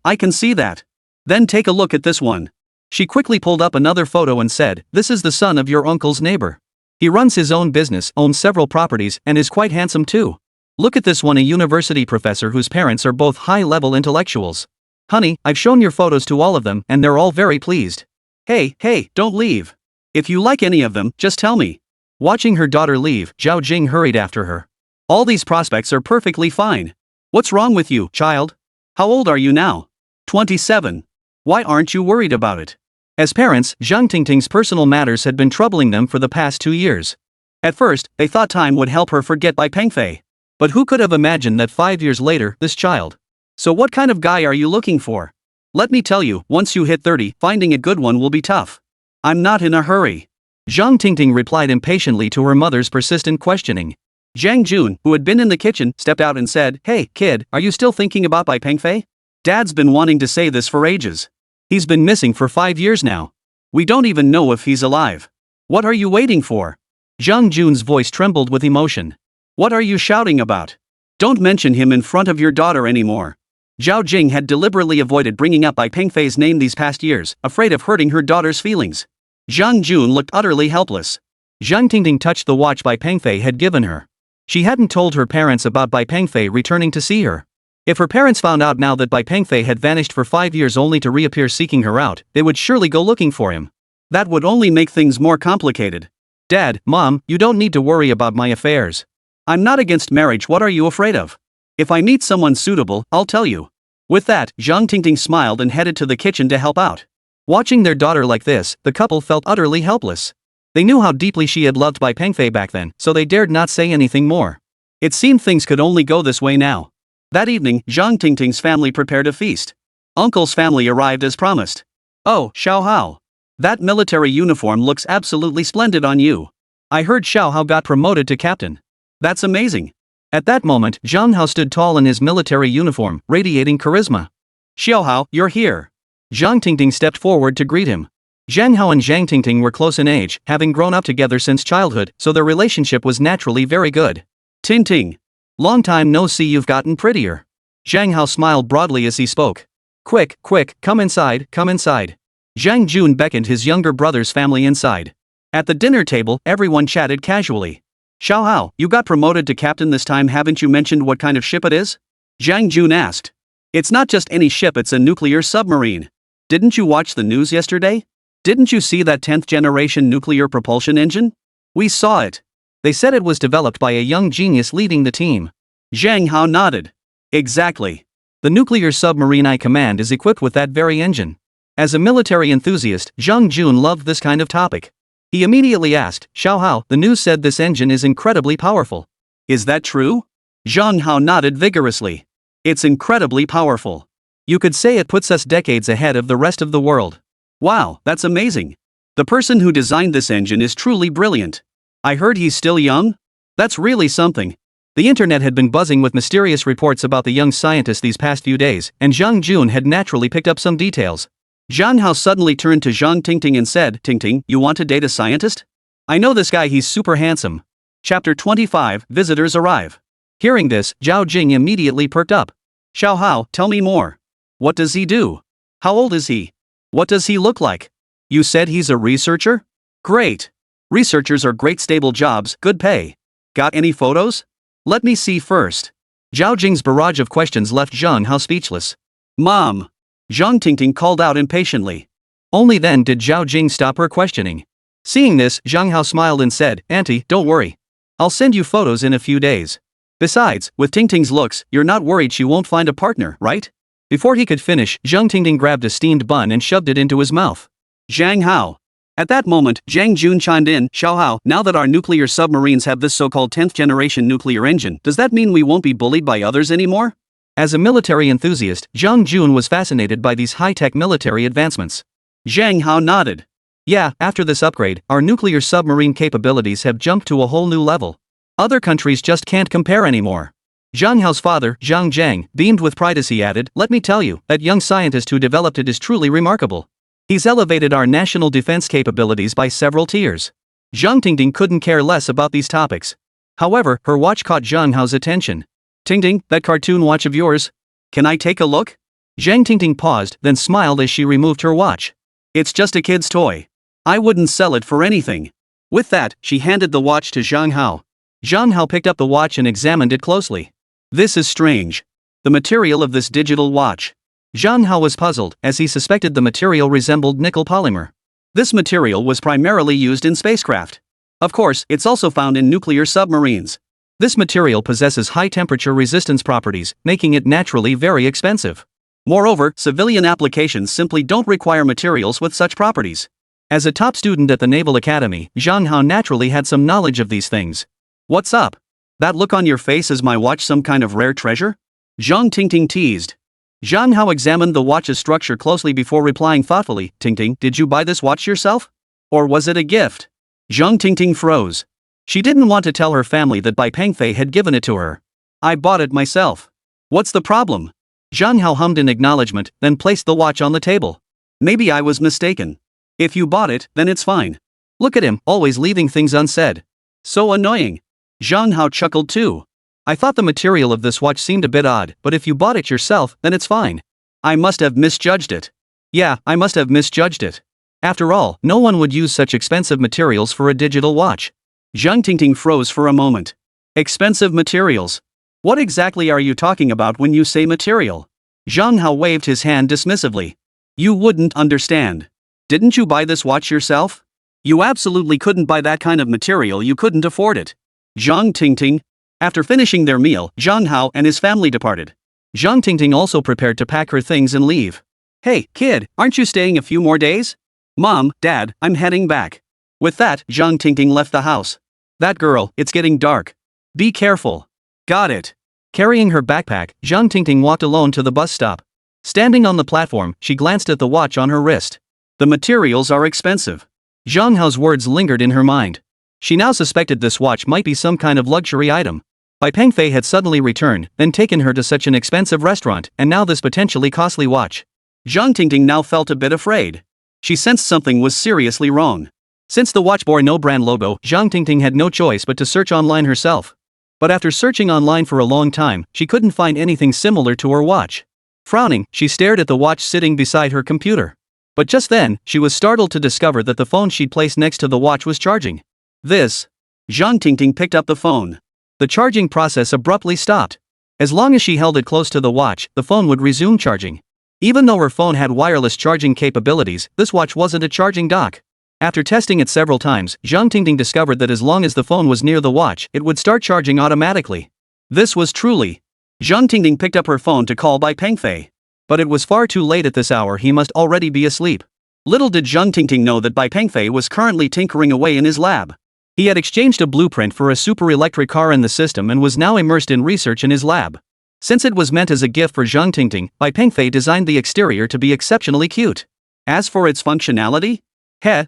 A: I can see that. Then take a look at this one. She quickly pulled up another photo and said, this is the son of your uncle's neighbor. He runs his own business, owns several properties, and is quite handsome too. Look at this one, a university professor whose parents are both high-level intellectuals. Honey, I've shown your photos to all of them and they're all very pleased. Hey, don't leave. If you like any of them, just tell me. Watching her daughter leave, Zhao Jing hurried after her. All these prospects are perfectly fine. What's wrong with you, child? How old are you now? 27. Why aren't you worried about it? As parents, Zhang Tingting's personal matters had been troubling them for the past 2 years. At first, they thought time would help her forget Bai Pengfei. But who could have imagined that 5 years later, this child? So what kind of guy are you looking for? Let me tell you, once you hit 30, finding a good one will be tough. I'm not in a hurry. Zhang Tingting replied impatiently to her mother's persistent questioning. Zhang Jun, who had been in the kitchen, stepped out and said, Hey, kid, are you still thinking about Bai Pengfei? Dad's been wanting to say this for ages. He's been missing for 5 years now. We don't even know if he's alive. What are you waiting for? Zhang Jun's voice trembled with emotion. What are you shouting about? Don't mention him in front of your daughter anymore. Zhao Jing had deliberately avoided bringing up Bai Pengfei's name these past years, afraid of hurting her daughter's feelings. Zhang Jun looked utterly helpless. Zhang Tingting touched the watch Bai Pengfei had given her. She hadn't told her parents about Bai Pengfei returning to see her. If her parents found out now that Bai Pengfei had vanished for 5 years only to reappear seeking her out, they would surely go looking for him. That would only make things more complicated. Dad, Mom, you don't need to worry about my affairs. I'm not against marriage. What are you afraid of? If I meet someone suitable, I'll tell you. With that, Zhang Tingting smiled and headed to the kitchen to help out. Watching their daughter like this, the couple felt utterly helpless. They knew how deeply she had loved Bai Pengfei back then, so they dared not say anything more. It seemed things could only go this way now. That evening, Zhang Tingting's family prepared a feast. Uncle's family arrived as promised. Oh, Xiao Hao. That military uniform looks absolutely splendid on you. I heard Xiao Hao got promoted to captain. That's amazing. At that moment, Zhang Hao stood tall in his military uniform, radiating charisma. Xiao Hao, you're here. Zhang Tingting stepped forward to greet him. Zhang Hao and Zhang Tingting were close in age, having grown up together since childhood, so their relationship was naturally very good. Tingting. Long time no see, you've gotten prettier. Zhang Hao smiled broadly as he spoke. Quick, come inside, come inside. Zhang Jun beckoned his younger brother's family inside. At the dinner table, everyone chatted casually. Xiao Hao, you got promoted to captain this time, haven't you mentioned what kind of ship it is? Zhang Jun asked. It's not just any ship, it's a nuclear submarine. Didn't you watch the news yesterday? Didn't you see that 10th generation nuclear propulsion engine? We saw it. They said it was developed by a young genius leading the team. Zhang Hao nodded. Exactly. The nuclear submarine I command is equipped with that very engine. As a military enthusiast, Zhang Jun loved this kind of topic. He immediately asked, Xiao Hao, the news said this engine is incredibly powerful. Is that true? Zhang Hao nodded vigorously. It's incredibly powerful. You could say it puts us decades ahead of the rest of the world. Wow, that's amazing. The person who designed this engine is truly brilliant. I heard he's still young? That's really something. The internet had been buzzing with mysterious reports about the young scientist these past few days, and Zhang Jun had naturally picked up some details. Zhang Hao suddenly turned to Zhang Tingting and said, Tingting, you want to date a scientist? I know this guy, he's super handsome. Chapter 25, Visitors Arrive. Hearing this, Zhao Jing immediately perked up. Xiao Hao, tell me more. What does he do? How old is he? What does he look like? You said he's a researcher? Great. Researchers are great, stable jobs, good pay. Got any photos? Let me see first. Zhao Jing's barrage of questions left Zhang Hao speechless. Mom! Zhang Tingting called out impatiently. Only then did Zhao Jing stop her questioning. Seeing this, Zhang Hao smiled and said, Auntie, don't worry. I'll send you photos in a few days. Besides, with Tingting's looks, you're not worried she won't find a partner, right? Before he could finish, Zhang Tingting grabbed a steamed bun and shoved it into his mouth. Zhang Hao. At that moment, Zhang Jun chimed in, Xiao Hao, now that our nuclear submarines have this so-called 10th generation nuclear engine, does that mean we won't be bullied by others anymore? As a military enthusiast, Zhang Jun was fascinated by these high-tech military advancements. Zhang Hao nodded. Yeah, after this upgrade, our nuclear submarine capabilities have jumped to a whole new level. Other countries just can't compare anymore. Zhang Hao's father, Zhang Zhang, beamed with pride as he added, let me tell you, that young scientist who developed it is truly remarkable. He's elevated our national defense capabilities by several tiers. Zhang Tingting couldn't care less about these topics. However, her watch caught Zhang Hao's attention. Tingting, that cartoon watch of yours? Can I take a look? Zhang Tingting paused, then smiled as she removed her watch. It's just a kid's toy. I wouldn't sell it for anything. With that, she handed the watch to Zhang Hao. Zhang Hao picked up the watch and examined it closely. This is strange. The material of this digital watch. Zhang Hao was puzzled, as he suspected the material resembled nickel polymer. This material was primarily used in spacecraft. Of course, it's also found in nuclear submarines. This material possesses high-temperature resistance properties, making it naturally very expensive. Moreover, civilian applications simply don't require materials with such properties. As a top student at the Naval Academy, Zhang Hao naturally had some knowledge of these things. What's up? That look on your face, is my watch some kind of rare treasure? Zhang Tingting teased. Zhang Hao examined the watch's structure closely before replying thoughtfully, Tingting, did you buy this watch yourself? Or was it a gift? Zhang Tingting froze. She didn't want to tell her family that Bai Pengfei had given it to her. I bought it myself. What's the problem? Zhang Hao hummed in acknowledgement, then placed the watch on the table. Maybe I was mistaken. If you bought it, then it's fine. Look at him, always leaving things unsaid. So annoying. Zhang Hao chuckled too. I thought the material of this watch seemed a bit odd, but if you bought it yourself, then it's fine. I must have misjudged it. Yeah, I must have misjudged it. After all, no one would use such expensive materials for a digital watch. Zhang Tingting froze for a moment. Expensive materials? What exactly are you talking about when you say material? Zhang Hao waved his hand dismissively. You wouldn't understand. Didn't you buy this watch yourself? You absolutely couldn't buy that kind of material, you couldn't afford it. Zhang Tingting. After finishing their meal, Zhang Hao and his family departed. Zhang Tingting also prepared to pack her things and leave. Hey, kid, aren't you staying a few more days? Mom, Dad, I'm heading back. With that, Zhang Tingting left the house. That girl, it's getting dark. Be careful. Got it. Carrying her backpack, Zhang Tingting walked alone to the bus stop. Standing on the platform, she glanced at the watch on her wrist. The materials are expensive. Zhang Hao's words lingered in her mind. She now suspected this watch might be some kind of luxury item. Bai Pengfei had suddenly returned, then taken her to such an expensive restaurant, and now this potentially costly watch. Zhang Tingting now felt a bit afraid. She sensed something was seriously wrong. Since the watch bore no brand logo, Zhang Tingting had no choice but to search online herself. But after searching online for a long time, she couldn't find anything similar to her watch. Frowning, she stared at the watch sitting beside her computer. But just then, she was startled to discover that the phone she'd placed next to the watch was charging. Zhang Tingting picked up the phone. The charging process abruptly stopped. As long as she held it close to the watch, the phone would resume charging. Even though her phone had wireless charging capabilities, this watch wasn't a charging dock. After testing it several times, Zhang Tingting discovered that as long as the phone was near the watch, it would start charging automatically. This was truly. Zhang Tingting picked up her phone to call Bai Pengfei. But it was far too late at this hour, he must already be asleep. Little did Zhang Tingting know that Bai Pengfei was currently tinkering away in his lab. He had exchanged a blueprint for a super-electric car in the system and was now immersed in research in his lab. Since it was meant as a gift for Zhang Tingting, Bai Pengfei designed the exterior to be exceptionally cute. As for its functionality?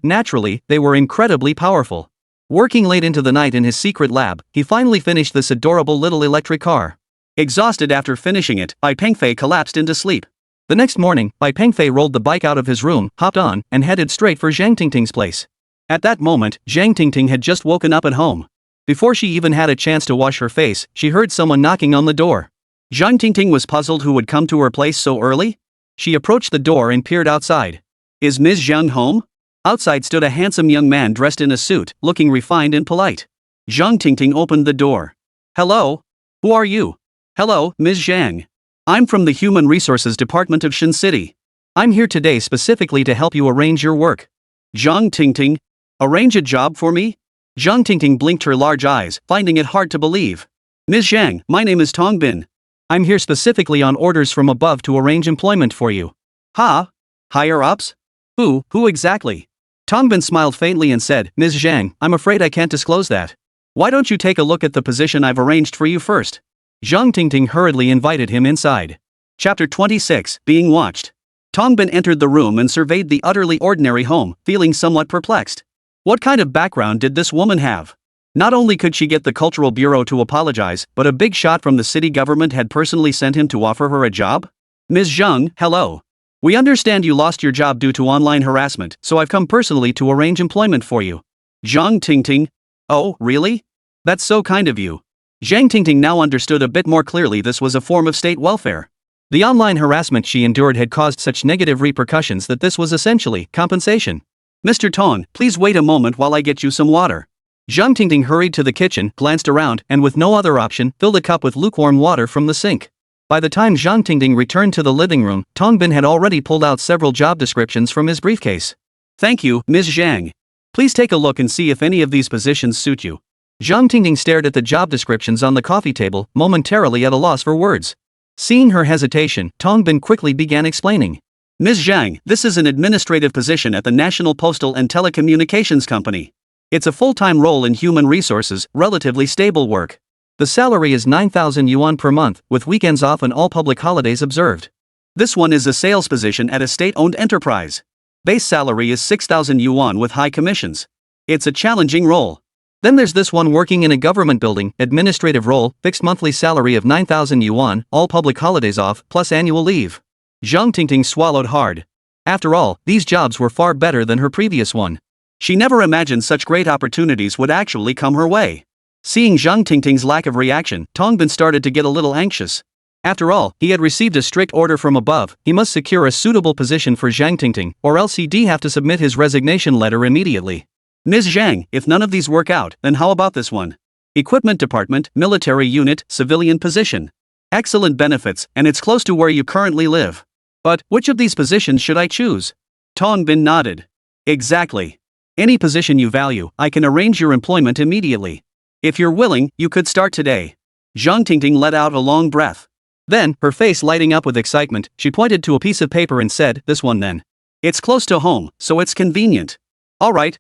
A: Naturally, they were incredibly powerful. Working late into the night in his secret lab, he finally finished this adorable little electric car. Exhausted after finishing it, Bai Pengfei collapsed into sleep. The next morning, Bai Pengfei rolled the bike out of his room, hopped on, and headed straight for Zhang Tingting's place. At that moment, Zhang Tingting had just woken up at home. Before she even had a chance to wash her face, she heard someone knocking on the door. Zhang Tingting was puzzled who would come to her place so early. She approached the door and peered outside. Is Ms. Zhang home? Outside stood a handsome young man dressed in a suit, looking refined and polite. Zhang Tingting opened the door. Hello? Who are you? Hello, Ms. Zhang. I'm from the Human Resources Department of Shin City. I'm here today specifically to help you arrange your work. Zhang Tingting. Arrange a job for me? Zhang Tingting blinked her large eyes, finding it hard to believe. Ms. Zhang, my name is Tong Bin. I'm here specifically on orders from above to arrange employment for you. Ha? Higher ups? Who exactly? Tong Bin smiled faintly and said, Ms. Zhang, I'm afraid I can't disclose that. Why don't you take a look at the position I've arranged for you first? Zhang Tingting hurriedly invited him inside. Chapter 26, Being Watched. Tong Bin entered the room and surveyed the utterly ordinary home, feeling somewhat perplexed. What kind of background did this woman have? Not only could she get the Cultural Bureau to apologize, but a big shot from the city government had personally sent him to offer her a job? Ms. Zhang, hello. We understand you lost your job due to online harassment, so I've come personally to arrange employment for you. Zhang Tingting. Oh, really? That's so kind of you. Zhang Tingting now understood a bit more clearly this was a form of state welfare. The online harassment she endured had caused such negative repercussions that this was essentially compensation. Mr. Tong, please wait a moment while I get you some water. Zhang Tingting hurried to the kitchen, glanced around, and with no other option, filled a cup with lukewarm water from the sink. By the time Zhang Tingting returned to the living room, Tong Bin had already pulled out several job descriptions from his briefcase. Thank you, Ms. Zhang. Please take a look and see if any of these positions suit you. Zhang Tingting stared at the job descriptions on the coffee table, momentarily at a loss for words. Seeing her hesitation, Tong Bin quickly began explaining. Ms. Zhang, this is an administrative position at the National Postal and Telecommunications Company. It's a full-time role in human resources, relatively stable work. The salary is 9,000 yuan per month, with weekends off and all public holidays observed. This one is a sales position at a state-owned enterprise. Base salary is 6,000 yuan with high commissions. It's a challenging role. Then there's this one working in a government building, administrative role, fixed monthly salary of 9,000 yuan, all public holidays off, plus annual leave. Zhang Tingting swallowed hard. After all, these jobs were far better than her previous one. She never imagined such great opportunities would actually come her way. Seeing Zhang Tingting's lack of reaction, Tong Bin started to get a little anxious. After all, he had received a strict order from above. He must secure a suitable position for Zhang Tingting, or else he'd have to submit his resignation letter immediately. Ms. Zhang, if none of these work out, then how about this one? Equipment Department, Military Unit, Civilian Position. Excellent benefits, and it's close to where you currently live. But, which of these positions should I choose? Tong Bin nodded. Exactly. Any position you value, I can arrange your employment immediately. If you're willing, you could start today. Zhang Tingting let out a long breath. Then, her face lighting up with excitement, she pointed to a piece of paper and said, this one then. It's close to home, so it's convenient. All right.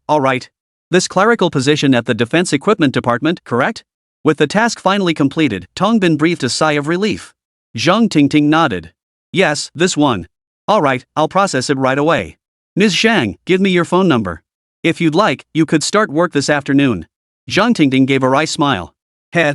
A: This clerical position at the Defense Equipment Department, correct? With the task finally completed, Tongbin breathed a sigh of relief. Zhang Tingting nodded. Yes, this one. Alright, I'll process it right away. Ms. Zhang, give me your phone number. If you'd like, you could start work this afternoon. Zhang Tingting gave a wry smile.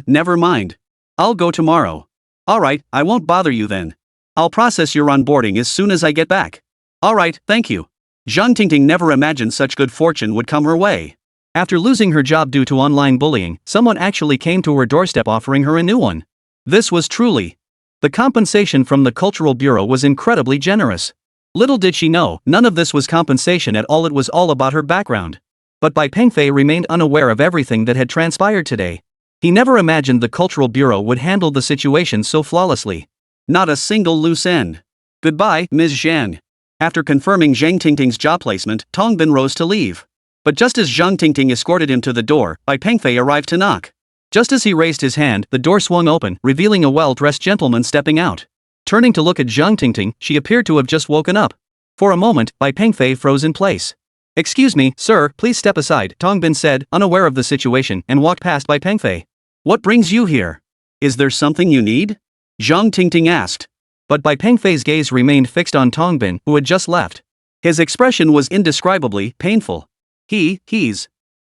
A: Never mind. I'll go tomorrow. Alright, I won't bother you then. I'll process your onboarding as soon as I get back. Alright, thank you. Zhang Tingting never imagined such good fortune would come her way. After losing her job due to online bullying, someone actually came to her doorstep offering her a new one. This was truly. The compensation from the Cultural Bureau was incredibly generous. Little did she know, none of this was compensation at all, it was all about her background. But Bai Pengfei remained unaware of everything that had transpired today. He never imagined the Cultural Bureau would handle the situation so flawlessly. Not a single loose end. Goodbye, Ms. Zhang. After confirming Zhang Tingting's job placement, Tongbin rose to leave. But just as Zhang Tingting escorted him to the door, Bai Pengfei arrived to knock. Just as he raised his hand, the door swung open, revealing a well-dressed gentleman stepping out. Turning to look at Zhang Tingting, she appeared to have just woken up. For a moment, Bai Pengfei froze in place. Excuse me, sir, please step aside, Tongbin said, unaware of the situation, and walked past Bai Pengfei. What brings you here? Is there something you need? Zhang Tingting asked. But Bai Pengfei's gaze remained fixed on Tongbin, who had just left. His expression was indescribably painful. He's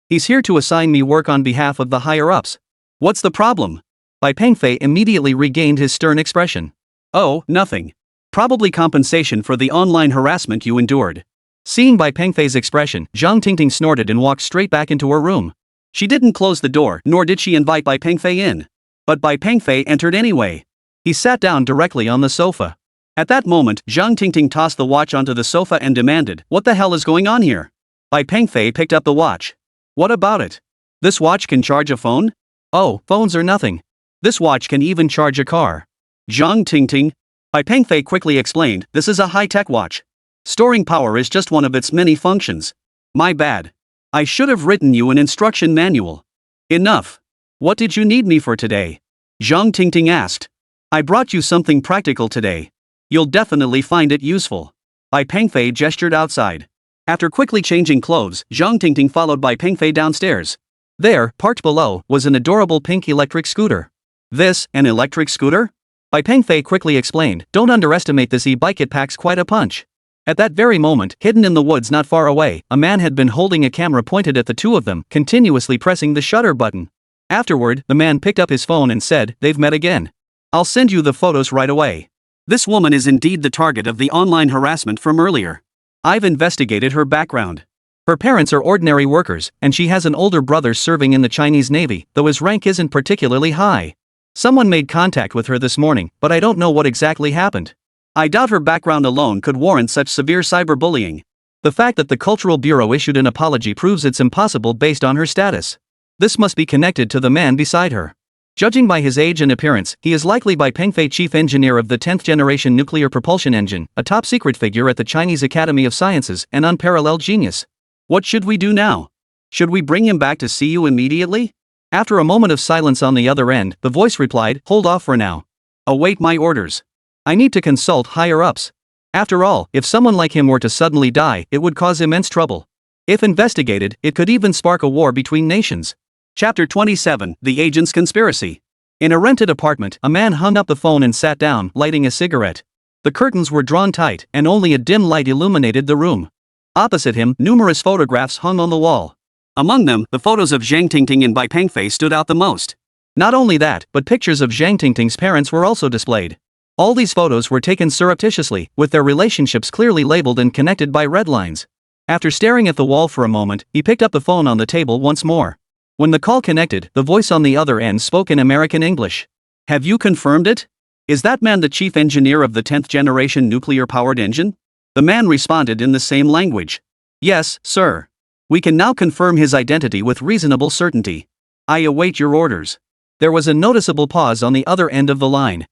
A: here to assign me work on behalf of the higher-ups. What's the problem? Bai Pengfei immediately regained his stern expression. Oh, nothing. Probably compensation for the online harassment you endured. Seeing Bai Pengfei's expression, Zhang Tingting snorted and walked straight back into her room. She didn't close the door, nor did she invite Bai Pengfei in. But Bai Pengfei entered anyway. He sat down directly on the sofa. At that moment, Zhang Tingting tossed the watch onto the sofa and demanded, "What the hell is going on here?" Bai Pengfei picked up the watch. What about it? This watch can charge a phone? Oh, phones are nothing. This watch can even charge a car. Zhang Tingting. Bai Pengfei quickly explained, this is a high-tech watch. Storing power is just one of its many functions. My bad. I should have written you an instruction manual. Enough. What did you need me for today? Zhang Tingting asked. I brought you something practical today. You'll definitely find it useful. Bai Pengfei gestured outside. After quickly changing clothes, Zhang Tingting followed Bai Pengfei downstairs. There, parked below, was an adorable pink electric scooter. This, an electric scooter? Bai Pengfei quickly explained, don't underestimate this e-bike, it packs quite a punch. At that very moment, hidden in the woods not far away, a man had been holding a camera pointed at the two of them, continuously pressing the shutter button. Afterward, the man picked up his phone and said, they've met again. I'll send you the photos right away. This woman is indeed the target of the online harassment from earlier. I've investigated her background. Her parents are ordinary workers, and she has an older brother serving in the Chinese Navy, though his rank isn't particularly high. Someone made contact with her this morning, but I don't know what exactly happened. I doubt her background alone could warrant such severe cyberbullying. The fact that the Cultural Bureau issued an apology proves it's impossible based on her status. This must be connected to the man beside her. Judging by his age and appearance, he is likely Bai Pengfei, chief engineer of the 10th generation nuclear propulsion engine, a top-secret figure at the Chinese Academy of Sciences, an unparalleled genius. What should we do now? Should we bring him back to see you immediately? After a moment of silence on the other end, the voice replied, hold off for now. Await my orders. I need to consult higher-ups. After all, if someone like him were to suddenly die, it would cause immense trouble. If investigated, it could even spark a war between nations. Chapter 27, The Agent's Conspiracy. In a rented apartment, a man hung up the phone and sat down, lighting a cigarette. The curtains were drawn tight, and only a dim light illuminated the room. Opposite him, numerous photographs hung on the wall. Among them, the photos of Zhang Tingting and Bai Pengfei stood out the most. Not only that, but pictures of Zhang Tingting's parents were also displayed. All these photos were taken surreptitiously, with their relationships clearly labeled and connected by red lines. After staring at the wall for a moment, he picked up the phone on the table once more. When the call connected, the voice on the other end spoke in American English. Have you confirmed it? Is that man the chief engineer of the 10th generation nuclear-powered engine? The man responded in the same language. Yes, sir. We can now confirm his identity with reasonable certainty. I await your orders. There was a noticeable pause on the other end of the line.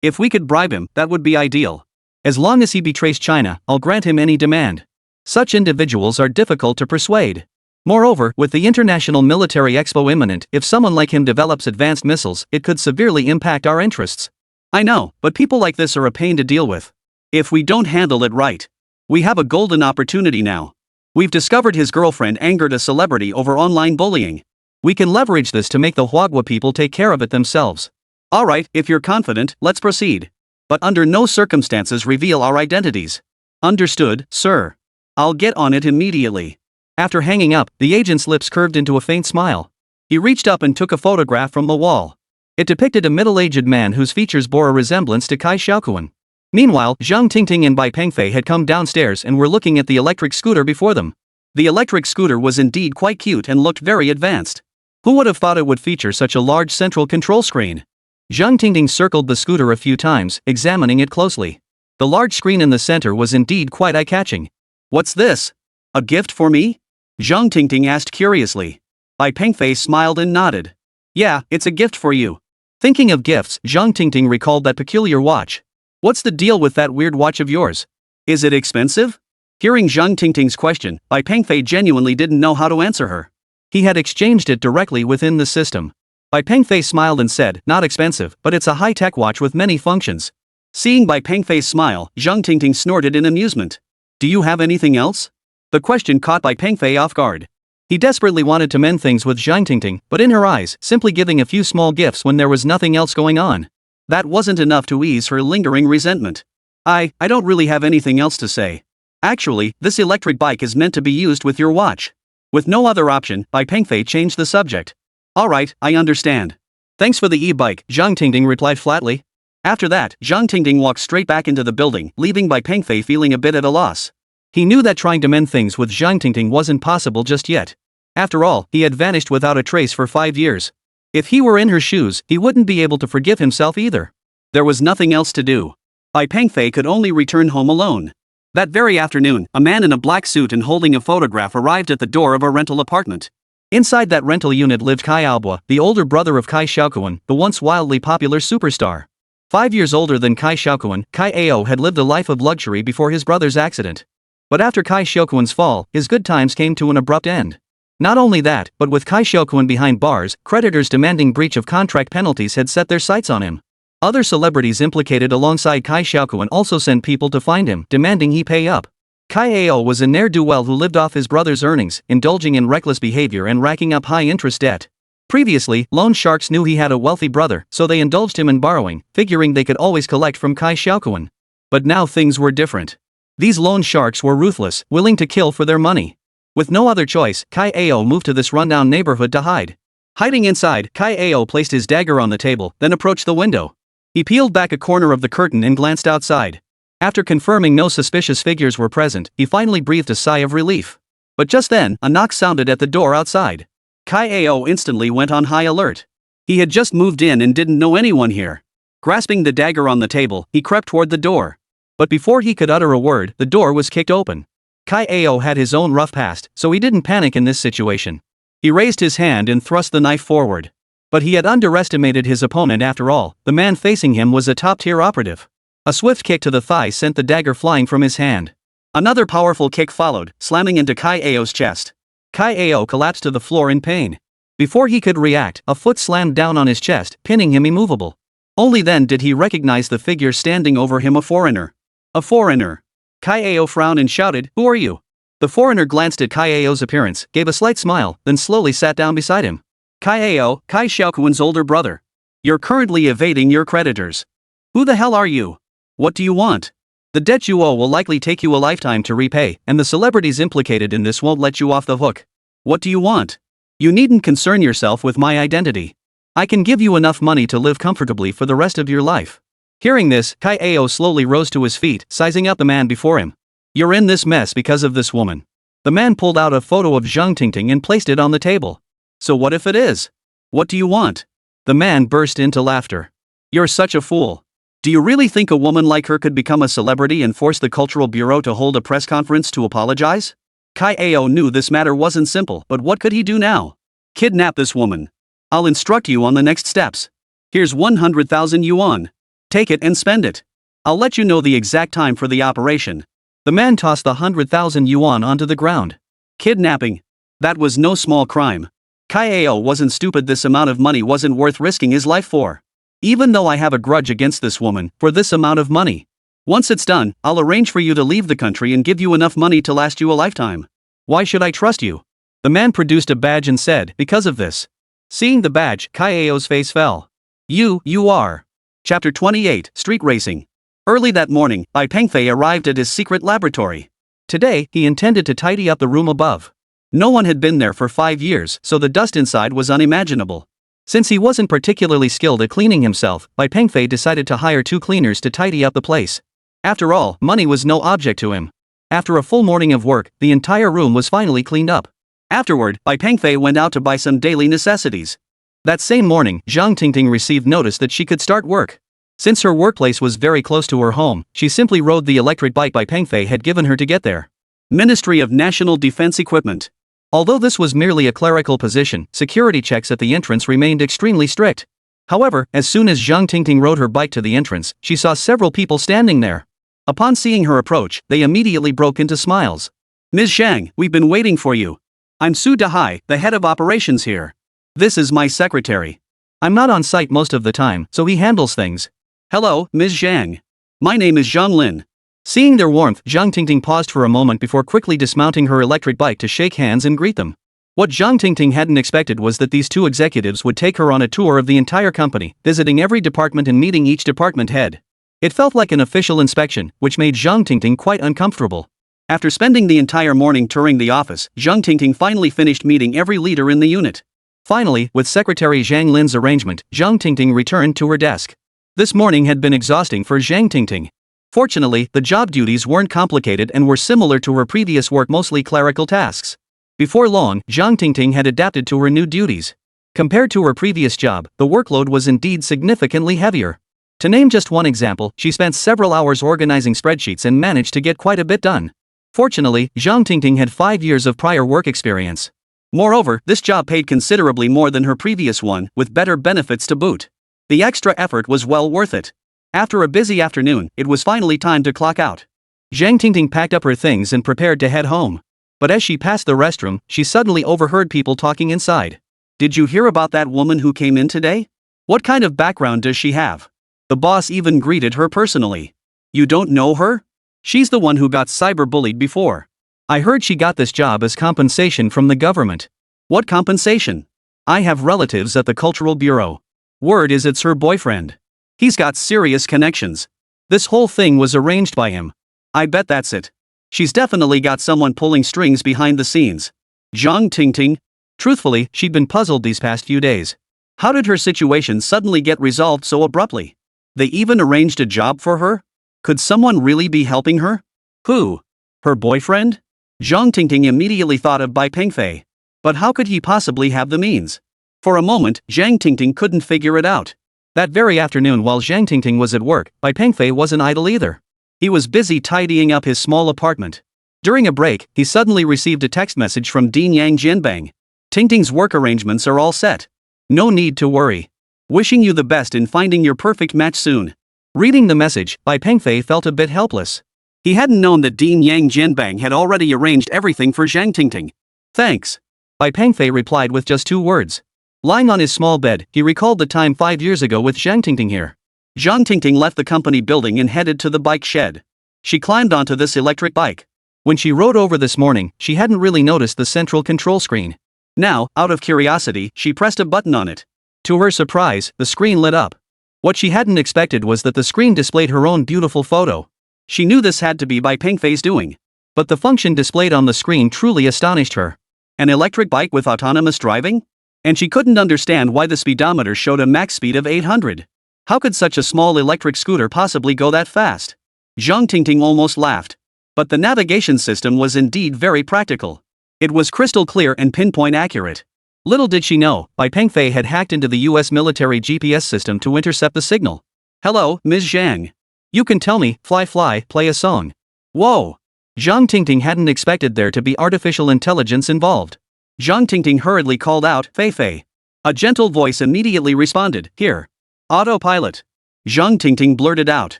A: If we could bribe him, that would be ideal. As long as he betrays China, I'll grant him any demand. Such individuals are difficult to persuade. Moreover, with the International Military Expo imminent, if someone like him develops advanced missiles, it could severely impact our interests. I know, but people like this are a pain to deal with. If we don't handle it right, we have a golden opportunity now. We've discovered his girlfriend angered a celebrity over online bullying. We can leverage this to make the Huagua people take care of it themselves. Alright, if you're confident, let's proceed. But under no circumstances reveal our identities. Understood, sir. I'll get on it immediately. After hanging up, the agent's lips curved into a faint smile. He reached up and took a photograph from the wall. It depicted a middle-aged man whose features bore a resemblance to Cai Xiaokun. Meanwhile, Zhang Tingting and Bai Pengfei had come downstairs and were looking at the electric scooter before them. The electric scooter was indeed quite cute and looked very advanced. Who would have thought it would feature such a large central control screen? Zhang Tingting circled the scooter a few times, examining it closely. The large screen in the center was indeed quite eye-catching. What's this? A gift for me? Zhang Tingting asked curiously. Bai Pengfei smiled and nodded. Yeah, it's a gift for you. Thinking of gifts, Zhang Tingting recalled that peculiar watch. What's the deal with that weird watch of yours? Is it expensive? Hearing Zhang Tingting's question, Bai Pengfei genuinely didn't know how to answer her. He had exchanged it directly within the system. Bai Pengfei smiled and said, not expensive, but it's a high-tech watch with many functions. Seeing Bai Pengfei's smile, Zhang Tingting snorted in amusement. Do you have anything else? The question caught Bai Pengfei off guard. He desperately wanted to mend things with Zhang Tingting, but in her eyes, simply giving a few small gifts when there was nothing else going on. That wasn't enough to ease her lingering resentment. I don't really have anything else to say. Actually, this electric bike is meant to be used with your watch. With no other option, Bai Pengfei changed the subject. Alright, I understand. Thanks for the e-bike, Zhang Tingting replied flatly. After that, Zhang Tingting walked straight back into the building, leaving Bai Pengfei feeling a bit at a loss. He knew that trying to mend things with Zhang Tingting wasn't possible just yet. After all, he had vanished without a trace for 5 years. If he were in her shoes, he wouldn't be able to forgive himself either. There was nothing else to do. Bai Pengfei could only return home alone. That very afternoon, a man in a black suit and holding a photograph arrived at the door of a rental apartment. Inside that rental unit lived Cai Xiaokun, the older brother of Cai Xiaokun, the once wildly popular superstar. 5 years older than Cai Xiaokun, Cai Xiaokun had lived a life of luxury before his brother's accident. But after Cai Xiaokun's fall, his good times came to an abrupt end. Not only that, but with Cai Xiaokun behind bars, creditors demanding breach of contract penalties had set their sights on him. Other celebrities implicated alongside Cai Xiaokun also sent people to find him, demanding he pay up. Cai Xiaokun was a ne'er-do-well who lived off his brother's earnings, indulging in reckless behavior and racking up high-interest debt. Previously, loan sharks knew he had a wealthy brother, so they indulged him in borrowing, figuring they could always collect from Cai Xiaokun. But now things were different. These loan sharks were ruthless, willing to kill for their money. With no other choice, Cai Xiaokun moved to this rundown neighborhood to hide. Hiding inside, Cai Xiaokun placed his dagger on the table, then approached the window. He peeled back a corner of the curtain and glanced outside. After confirming no suspicious figures were present, he finally breathed a sigh of relief. But just then, a knock sounded at the door outside. Cai Xiaokun instantly went on high alert. He had just moved in and didn't know anyone here. Grasping the dagger on the table, he crept toward the door. But before he could utter a word, the door was kicked open. Cai Xiaokun had his own rough past, so he didn't panic in this situation. He raised his hand and thrust the knife forward. But he had underestimated his opponent after all. The man facing him was a top-tier operative. A swift kick to the thigh sent the dagger flying from his hand. Another powerful kick followed, slamming into Cai Xiaokun's chest. Cai Xiaokun collapsed to the floor in pain. Before he could react, a foot slammed down on his chest, pinning him immovable. Only then did he recognize the figure standing over him, a foreigner. A foreigner. Cai Xiaokun frowned and shouted, "Who are you?" The foreigner glanced at Cai Xiaokun's appearance, gave a slight smile, then slowly sat down beside him. Cai Xiaokun, Cai Xiaokun's older brother. You're currently evading your creditors. Who the hell are you? What do you want? The debt you owe will likely take you a lifetime to repay, and the celebrities implicated in this won't let you off the hook. What do you want? You needn't concern yourself with my identity. I can give you enough money to live comfortably for the rest of your life. Hearing this, Cai Xiaokun slowly rose to his feet, sizing up the man before him. You're in this mess because of this woman. The man pulled out a photo of Zhang Tingting and placed it on the table. So what if it is? What do you want? The man burst into laughter. You're such a fool. Do you really think a woman like her could become a celebrity and force the Cultural Bureau to hold a press conference to apologize? Cai Xiaokun knew this matter wasn't simple, but what could he do now? Kidnap this woman. I'll instruct you on the next steps. Here's 100,000 yuan. Take it and spend it. I'll let you know the exact time for the operation. The man tossed the 100,000 yuan onto the ground. Kidnapping. That was no small crime. Cai Xiaokun wasn't stupid. This amount of money wasn't worth risking his life for. Even though I have a grudge against this woman, for this amount of money. Once it's done, I'll arrange for you to leave the country and give you enough money to last you a lifetime. Why should I trust you? The man produced a badge and said, because of this. Seeing the badge, Cai Xiaokun's face fell. You are. Chapter 28, Street Racing. Early that morning, Bai Pengfei arrived at his secret laboratory. Today, he intended to tidy up the room above. No one had been there for 5 years, so the dust inside was unimaginable. Since he wasn't particularly skilled at cleaning himself, Bai Pengfei decided to hire 2 cleaners to tidy up the place. After all, money was no object to him. After a full morning of work, the entire room was finally cleaned up. Afterward, Bai Pengfei went out to buy some daily necessities. That same morning, Zhang Tingting received notice that she could start work. Since her workplace was very close to her home, she simply rode the electric bike Bai Pengfei had given her to get there. Ministry of National Defense Equipment. Although this was merely a clerical position, security checks at the entrance remained extremely strict. However, as soon as Zhang Tingting rode her bike to the entrance, she saw several people standing there. Upon seeing her approach, they immediately broke into smiles. Ms. Zhang, we've been waiting for you. I'm Su Dahai, the head of operations here. This is my secretary. I'm not on site most of the time, so he handles things. Hello, Ms. Zhang. My name is Zhang Lin. Seeing their warmth, Zhang Tingting paused for a moment before quickly dismounting her electric bike to shake hands and greet them. What Zhang Tingting hadn't expected was that these 2 executives would take her on a tour of the entire company, visiting every department and meeting each department head. It felt like an official inspection, which made Zhang Tingting quite uncomfortable. After spending the entire morning touring the office, Zhang Tingting finally finished meeting every leader in the unit. Finally, with Secretary Zhang Lin's arrangement, Zhang Tingting returned to her desk. This morning had been exhausting for Zhang Tingting. Fortunately, the job duties weren't complicated and were similar to her previous work, mostly clerical tasks. Before long, Zhang Tingting had adapted to her new duties. Compared to her previous job, the workload was indeed significantly heavier. To name just one example, she spent several hours organizing spreadsheets and managed to get quite a bit done. Fortunately, Zhang Tingting had 5 years of prior work experience. Moreover, this job paid considerably more than her previous one, with better benefits to boot. The extra effort was well worth it. After a busy afternoon, it was finally time to clock out. Zhang Tingting packed up her things and prepared to head home. But as she passed the restroom, she suddenly overheard people talking inside. Did you hear about that woman who came in today? What kind of background does she have? The boss even greeted her personally. You don't know her? She's the one who got cyberbullied before. I heard she got this job as compensation from the government. What compensation? I have relatives at the Cultural Bureau. Word is it's her boyfriend. He's got serious connections. This whole thing was arranged by him. I bet that's it. She's definitely got someone pulling strings behind the scenes. Zhang Tingting. Truthfully, she'd been puzzled these past few days. How did her situation suddenly get resolved so abruptly? They even arranged a job for her? Could someone really be helping her? Who? Her boyfriend? Zhang Tingting immediately thought of Bai Pengfei. But how could he possibly have the means? For a moment, Zhang Tingting couldn't figure it out. That very afternoon, while Zhang Tingting was at work, Bai Pengfei wasn't idle either. He was busy tidying up his small apartment. During a break, he suddenly received a text message from Dean Yang Jianbang. Tingting's work arrangements are all set. No need to worry. Wishing you the best in finding your perfect match soon. Reading the message, Bai Pengfei felt a bit helpless. He hadn't known that Dean Yang Jianbang had already arranged everything for Zhang Tingting. Thanks. Bai Pengfei replied with just 2 words. Lying on his small bed, he recalled the time 5 years ago with Zhang Tingting here. Zhang Tingting left the company building and headed to the bike shed. She climbed onto this electric bike. When she rode over this morning, she hadn't really noticed the central control screen. Now, out of curiosity, she pressed a button on it. To her surprise, the screen lit up. What she hadn't expected was that the screen displayed her own beautiful photo. She knew this had to be Bai Pengfei's doing. But the function displayed on the screen truly astonished her. An electric bike with autonomous driving? And she couldn't understand why the speedometer showed a max speed of 800. How could such a small electric scooter possibly go that fast? Zhang Tingting almost laughed. But the navigation system was indeed very practical. It was crystal clear and pinpoint accurate. Little did she know, Bai Pengfei had hacked into the US military GPS system to intercept the signal. Hello, Ms. Zhang. You can tell me, fly, play a song. Whoa! Zhang Tingting hadn't expected there to be artificial intelligence involved. Zhang Tingting hurriedly called out, Fei. A gentle voice immediately responded, here. Autopilot. Zhang Tingting blurted out.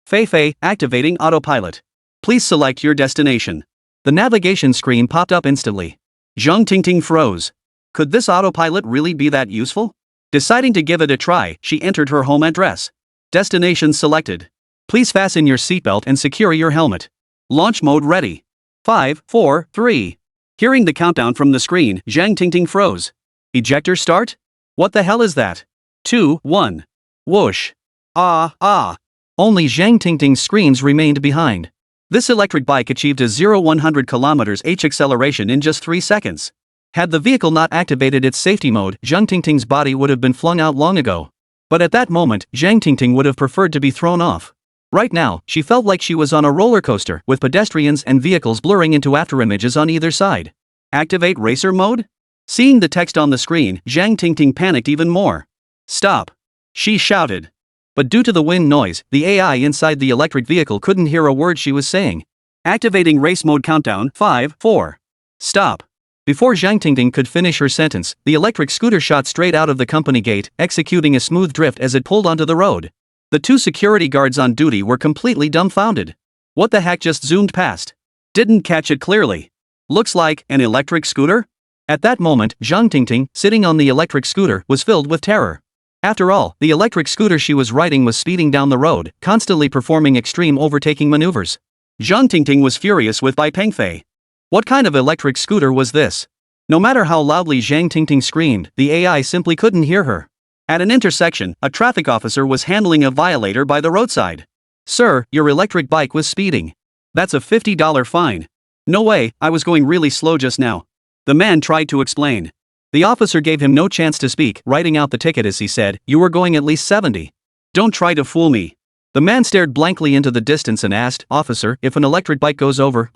A: Fei, activating autopilot. Please select your destination. The navigation screen popped up instantly. Zhang Tingting froze. Could this autopilot really be that useful? Deciding to give it a try, she entered her home address. Destination selected. Please fasten your seatbelt and secure your helmet. Launch mode ready. 5, 4, 3. Hearing the countdown from the screen, Zhang Tingting froze. Ejector start? What the hell is that? 2, 1. Whoosh. Ah. Only Zhang Tingting's screams remained behind. This electric bike achieved a 0-100 km/h acceleration in just 3 seconds. Had the vehicle not activated its safety mode, Zhang Tingting's body would have been flung out long ago. But at that moment, Zhang Tingting would have preferred to be thrown off. Right now, she felt like she was on a roller coaster, with pedestrians and vehicles blurring into afterimages on either side. Activate racer mode? Seeing the text on the screen, Zhang Tingting panicked even more. Stop! She shouted. But due to the wind noise, the AI inside the electric vehicle couldn't hear a word she was saying. Activating race mode countdown, 5, 4. Stop! Before Zhang Tingting could finish her sentence, the electric scooter shot straight out of the company gate, executing a smooth drift as it pulled onto the road. The 2 security guards on duty were completely dumbfounded. What the heck just zoomed past? Didn't catch it clearly. Looks like an electric scooter? At that moment, Zhang Tingting, sitting on the electric scooter, was filled with terror. After all, the electric scooter she was riding was speeding down the road, constantly performing extreme overtaking maneuvers. Zhang Tingting was furious with Bai Pengfei. What kind of electric scooter was this? No matter how loudly Zhang Tingting screamed, the AI simply couldn't hear her. At an intersection, a traffic officer was handling a violator by the roadside. Sir, your electric bike was speeding. That's a $50 fine. No way, I was going really slow just now. The man tried to explain. The officer gave him no chance to speak, writing out the ticket as he said, "You were going at least 70. Don't try to fool me." The man stared blankly into the distance and asked, "Officer, if an electric bike goes over,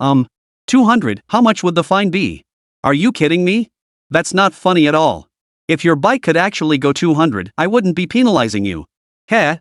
A: 200, how much would the fine be?" Are you kidding me? That's not funny at all. If your bike could actually go 200, I wouldn't be penalizing you. Ha.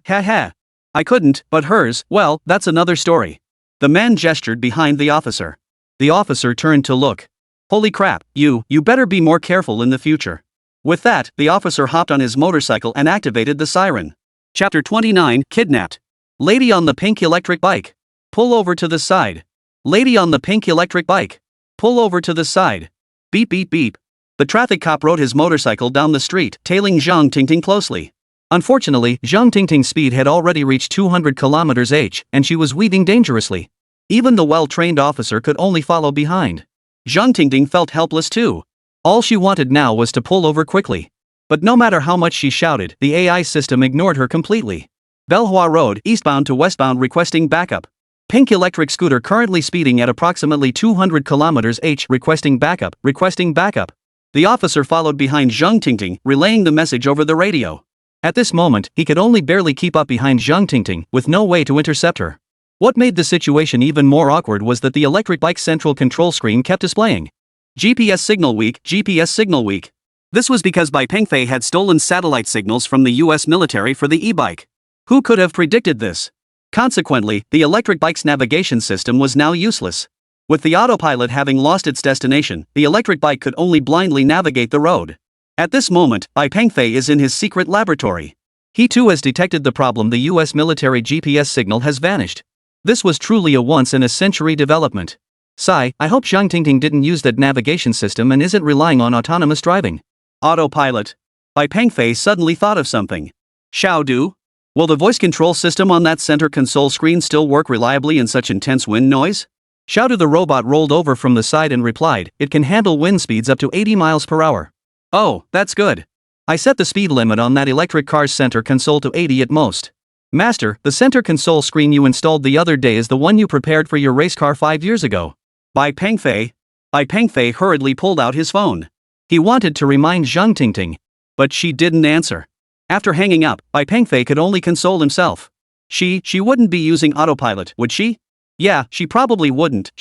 A: I couldn't, but hers, well, that's another story. The man gestured behind the officer. The officer turned to look. Holy crap, you better be more careful in the future. With that, the officer hopped on his motorcycle and activated the siren. Chapter 29, Kidnapped. Lady on the pink electric bike. Pull over to the side. Lady on the pink electric bike. Pull over to the side. Beep beep beep. The traffic cop rode his motorcycle down the street, tailing Zhang Tingting closely. Unfortunately, Zhang Tingting's speed had already reached 200 km/h, and she was weaving dangerously. Even the well-trained officer could only follow behind. Zhang Tingting felt helpless too. All she wanted now was to pull over quickly. But no matter how much she shouted, the AI system ignored her completely. Belhua Road, eastbound to westbound, requesting backup. Pink electric scooter currently speeding at approximately 200 km/h, requesting backup. The officer followed behind Zhang Tingting, relaying the message over the radio. At this moment, he could only barely keep up behind Zhang Tingting, with no way to intercept her. What made the situation even more awkward was that the electric bike's central control screen kept displaying GPS signal weak, GPS signal weak. This was because Bai Pengfei had stolen satellite signals from the US military for the e-bike. Who could have predicted this? Consequently, the electric bike's navigation system was now useless. With the autopilot having lost its destination, the electric bike could only blindly navigate the road. At this moment, Bai Pengfei is in his secret laboratory. He too has detected the problem. The US military GPS signal has vanished. This was truly a once-in-a-century development. Sigh, I hope Zhang Tingting didn't use that navigation system and isn't relying on autonomous driving. Autopilot. Bai Pengfei suddenly thought of something. Xiaodu? Will the voice control system on that center console screen still work reliably in such intense wind noise? Xiaodu the robot rolled over from the side and replied, it can handle wind speeds up to 80 miles per hour. Oh, that's good. I set the speed limit on that electric car's center console to 80 at most. Master, the center console screen you installed the other day is the one you prepared for your race car 5 years ago. Bai Pengfei hurriedly pulled out his phone. He wanted to remind Zhang Tingting, but she didn't answer. After hanging up, Bai Pengfei could only console himself. She wouldn't be using autopilot, would she? Yeah, she probably wouldn't.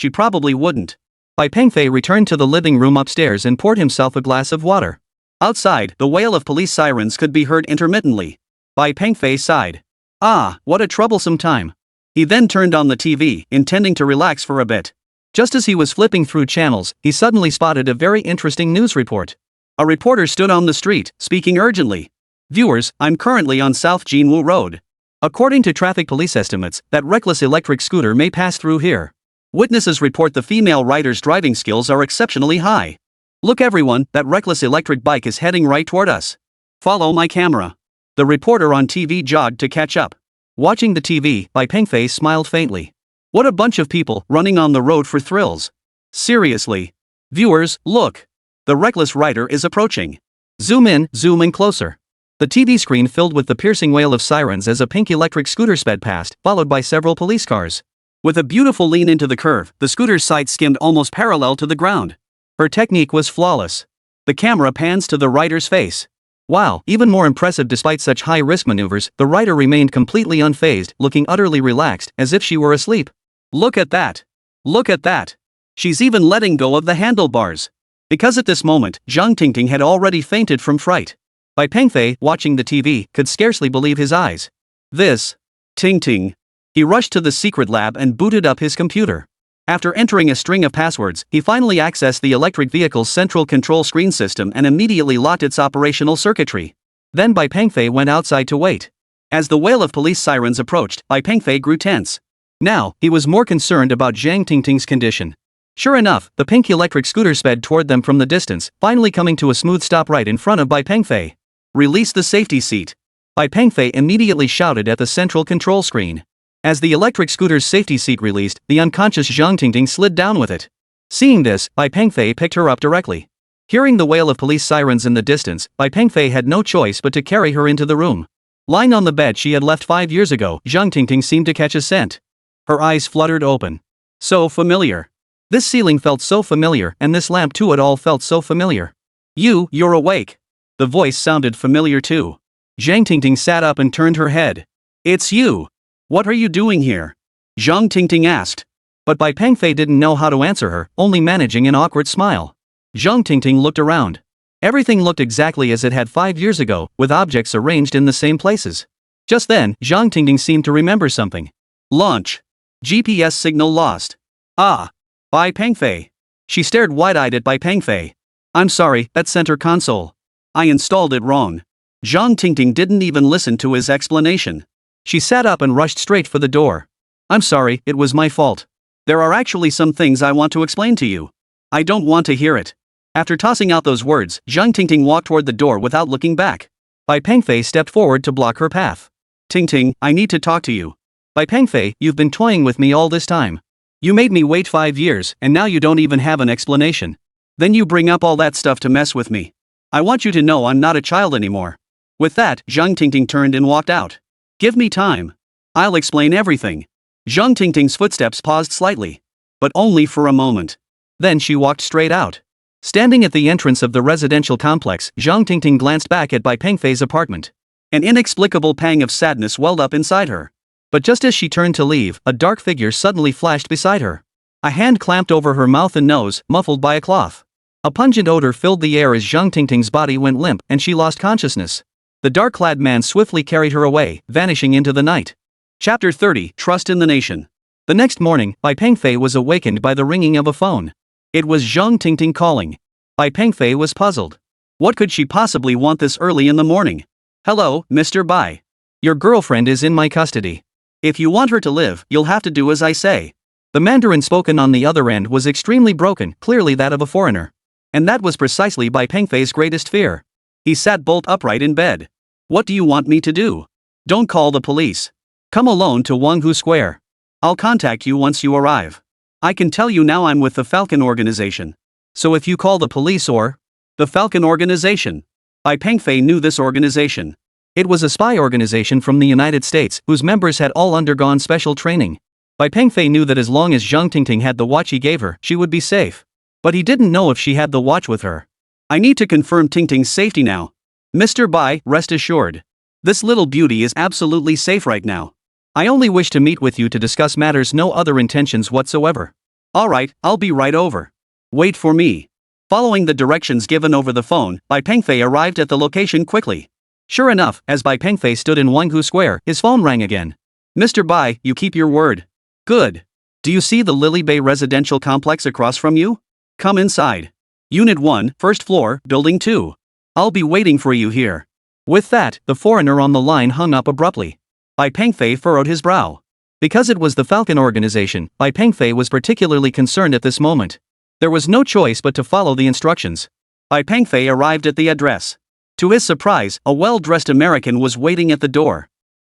A: Bai Pengfei returned to the living room upstairs and poured himself a glass of water. Outside, the wail of police sirens could be heard intermittently. Bai Pengfei sighed. Ah, what a troublesome time. He then turned on the TV, intending to relax for a bit. Just as he was flipping through channels, he suddenly spotted a very interesting news report. A reporter stood on the street, speaking urgently. Viewers, I'm currently on South Jinwu Road. According to traffic police estimates, that reckless electric scooter may pass through here. Witnesses report the female rider's driving skills are exceptionally high. Look everyone, that reckless electric bike is heading right toward us. Follow my camera. The reporter on TV jogged to catch up. Watching the TV, Bai Pengfei smiled faintly. What a bunch of people running on the road for thrills. Seriously. Viewers, look. The reckless rider is approaching. Zoom in closer. The TV screen filled with the piercing wail of sirens as a pink electric scooter sped past, followed by several police cars. With a beautiful lean into the curve, the scooter's side skimmed almost parallel to the ground. Her technique was flawless. The camera pans to the rider's face. Wow, even more impressive despite such high-risk maneuvers, the rider remained completely unfazed, looking utterly relaxed, as if she were asleep. Look at that. Look at that. She's even letting go of the handlebars. Because at this moment, Zhang Tingting had already fainted from fright. Bai Pengfei, watching the TV, could scarcely believe his eyes. This. Tingting. He rushed to the secret lab and booted up his computer. After entering a string of passwords, he finally accessed the electric vehicle's central control screen system and immediately locked its operational circuitry. Then Bai Pengfei went outside to wait. As the wail of police sirens approached, Bai Pengfei grew tense. Now, he was more concerned about Zhang Tingting's condition. Sure enough, the pink electric scooter sped toward them from the distance, finally coming to a smooth stop right in front of Bai Pengfei. Release the safety seat. Bai Pengfei immediately shouted at the central control screen. As the electric scooter's safety seat released, the unconscious Zhang Tingting slid down with it. Seeing this, Bai Pengfei picked her up directly. Hearing the wail of police sirens in the distance, Bai Pengfei had no choice but to carry her into the room. Lying on the bed she had left 5 years ago, Zhang Tingting seemed to catch a scent. Her eyes fluttered open. So familiar. This ceiling felt so familiar, and this lamp too, it all felt so familiar. You're awake. The voice sounded familiar too. Zhang Tingting sat up and turned her head. It's you. What are you doing here? Zhang Tingting asked. But Bai Pengfei didn't know how to answer her, only managing an awkward smile. Zhang Tingting looked around. Everything looked exactly as it had 5 years ago, with objects arranged in the same places. Just then, Zhang Tingting seemed to remember something. Launch. GPS signal lost. Ah. Bai Pengfei. She stared wide-eyed at Bai Pengfei. I'm sorry, that center console. I installed it wrong. Zhang Tingting didn't even listen to his explanation. She sat up and rushed straight for the door. I'm sorry, it was my fault. There are actually some things I want to explain to you. I don't want to hear it. After tossing out those words, Zhang Tingting walked toward the door without looking back. Bai Pengfei stepped forward to block her path. Tingting, I need to talk to you. Bai Pengfei, you've been toying with me all this time. You made me wait 5 years, and now you don't even have an explanation. Then you bring up all that stuff to mess with me. I want you to know I'm not a child anymore. With that, Zhang Tingting turned and walked out. Give me time. I'll explain everything. Zhang Tingting's footsteps paused slightly. But only for a moment. Then she walked straight out. Standing at the entrance of the residential complex, Zhang Tingting glanced back at Bai Pengfei's apartment. An inexplicable pang of sadness welled up inside her. But just as she turned to leave, a dark figure suddenly flashed beside her. A hand clamped over her mouth and nose, muffled by a cloth. A pungent odor filled the air as Zhang Tingting's body went limp and she lost consciousness. The dark-clad man swiftly carried her away, vanishing into the night. Chapter 30, Trust in the Nation. The next morning, Bai Pengfei was awakened by the ringing of a phone. It was Zhang Tingting calling. Bai Pengfei was puzzled. What could she possibly want this early in the morning? Hello, Mr. Bai. Your girlfriend is in my custody. If you want her to live, you'll have to do as I say. The Mandarin spoken on the other end was extremely broken, clearly that of a foreigner. And that was precisely Bai Pengfei's greatest fear. He sat bolt upright in bed. What do you want me to do? Don't call the police. Come alone to Wanghu Square. I'll contact you once you arrive. I can tell you now I'm with the Falcon Organization. So if you call the police or... The Falcon Organization. Bai Pengfei knew this organization. It was a spy organization from the United States, whose members had all undergone special training. Bai Pengfei knew that as long as Zhang Tingting had the watch he gave her, she would be safe. But he didn't know if she had the watch with her. I need to confirm Tingting's safety now. Mr. Bai, rest assured. This little beauty is absolutely safe right now. I only wish to meet with you to discuss matters, no other intentions whatsoever. Alright, I'll be right over. Wait for me. Following the directions given over the phone, Bai Pengfei arrived at the location quickly. Sure enough, as Bai Pengfei stood in Wanghu Square, his phone rang again. Mr. Bai, you keep your word. Good. Do you see the Lily Bay residential complex across from you? Come inside. Unit 1, first floor, building 2. I'll be waiting for you here. With that, the foreigner on the line hung up abruptly. Bai Pengfei furrowed his brow. Because it was the Falcon Organization, Bai Pengfei was particularly concerned at this moment. There was no choice but to follow the instructions. Bai Pengfei arrived at the address. To his surprise, a well-dressed American was waiting at the door.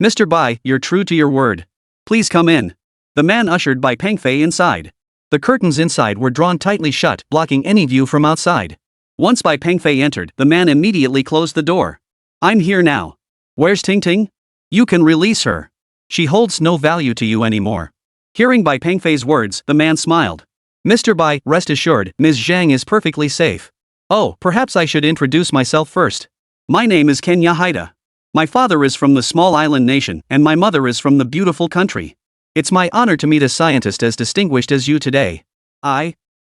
A: Mr. Bai, you're true to your word. Please come in. The man ushered Bai Pengfei inside. The curtains inside were drawn tightly shut, blocking any view from outside. Once Bai Pengfei entered, the man immediately closed the door. I'm here now. Where's Tingting? You can release her. She holds no value to you anymore. Hearing Bai Pengfei's words, the man smiled. Mr. Bai, rest assured, Ms. Zhang is perfectly safe. Oh, perhaps I should introduce myself first. My name is Kenya Haida. My father is from the small island nation, and my mother is from the beautiful country. It's my honor to meet a scientist as distinguished as you today.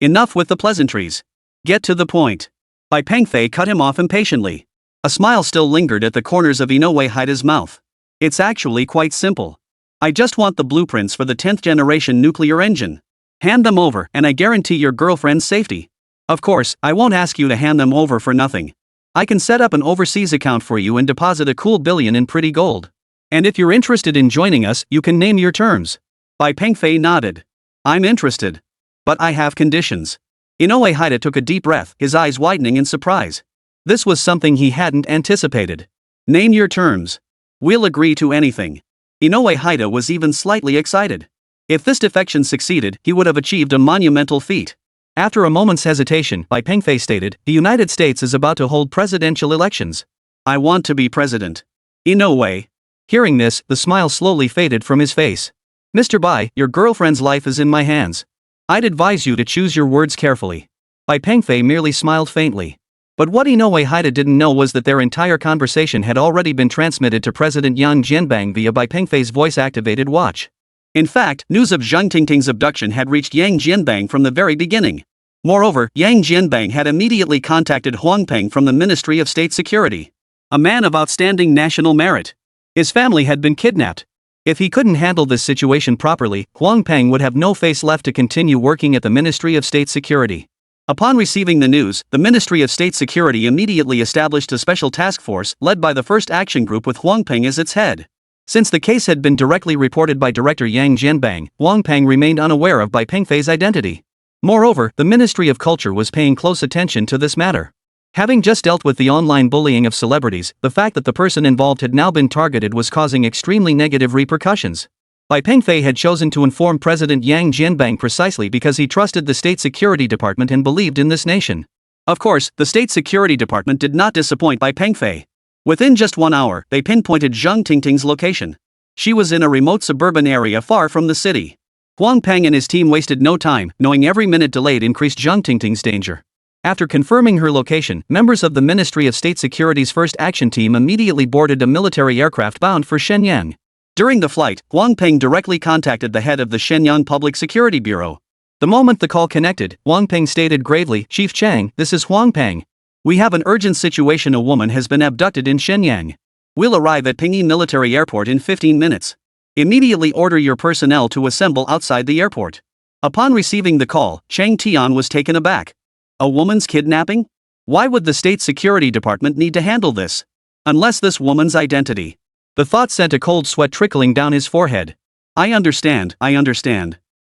A: Enough with the pleasantries. Get to the point. Bai Pengfei cut him off impatiently. A smile still lingered at the corners of Inoue Haida's mouth. It's actually quite simple. I just want the blueprints for the 10th generation nuclear engine. Hand them over and I guarantee your girlfriend's safety. Of course, I won't ask you to hand them over for nothing. I can set up an overseas account for you and deposit a cool billion in pretty gold. And if you're interested in joining us, you can name your terms. Bai Pengfei nodded. I'm interested. But I have conditions. Inoue Haida took a deep breath, his eyes widening in surprise. This was something he hadn't anticipated. Name your terms. We'll agree to anything. Inoue Haida was even slightly excited. If this defection succeeded, he would have achieved a monumental feat. After a moment's hesitation, Bai Pengfei stated, the United States is about to hold presidential elections. I want to be president. Inoue. Hearing this, the smile slowly faded from his face. Mr. Bai, your girlfriend's life is in my hands. I'd advise you to choose your words carefully. Bai Pengfei merely smiled faintly. But what Inoue Haida didn't know was that their entire conversation had already been transmitted to President Yang Jianbang via Bai Pengfei's voice-activated watch. In fact, news of Zhang Tingting's abduction had reached Yang Jianbang from the very beginning. Moreover, Yang Jianbang had immediately contacted Huang Peng from the Ministry of State Security. A man of outstanding national merit. His family had been kidnapped. If he couldn't handle this situation properly, Huang Peng would have no face left to continue working at the Ministry of State Security. Upon receiving the news, the Ministry of State Security immediately established a special task force led by the First Action Group with Huang Peng as its head. Since the case had been directly reported by Director Yang Jianbang, Huang Peng remained unaware of Bai Pengfei's identity. Moreover, the Ministry of Culture was paying close attention to this matter. Having just dealt with the online bullying of celebrities, the fact that the person involved had now been targeted was causing extremely negative repercussions. Bai Pengfei had chosen to inform President Yang Jianbang precisely because he trusted the State Security Department and believed in this nation. Of course, the State Security Department did not disappoint Bai Pengfei. Within just 1 hour, they pinpointed Zhang Tingting's location. She was in a remote suburban area far from the city. Huang Peng and his team wasted no time, knowing every minute delayed increased Zhang Tingting's danger. After confirming her location, members of the Ministry of State Security's First Action Team immediately boarded a military aircraft bound for Shenyang. During the flight, Huang Peng directly contacted the head of the Shenyang Public Security Bureau. The moment the call connected, Huang Peng stated gravely, Chief Chang, this is Huang Peng. We have an urgent situation. A woman has been abducted in Shenyang. We'll arrive at Pingyi Military Airport in 15 minutes. Immediately order your personnel to assemble outside the airport. Upon receiving the call, Chang Tian was taken aback. A woman's kidnapping? Why would the State Security Department need to handle this? Unless this woman's identity. The thought sent a cold sweat trickling down his forehead. I understand.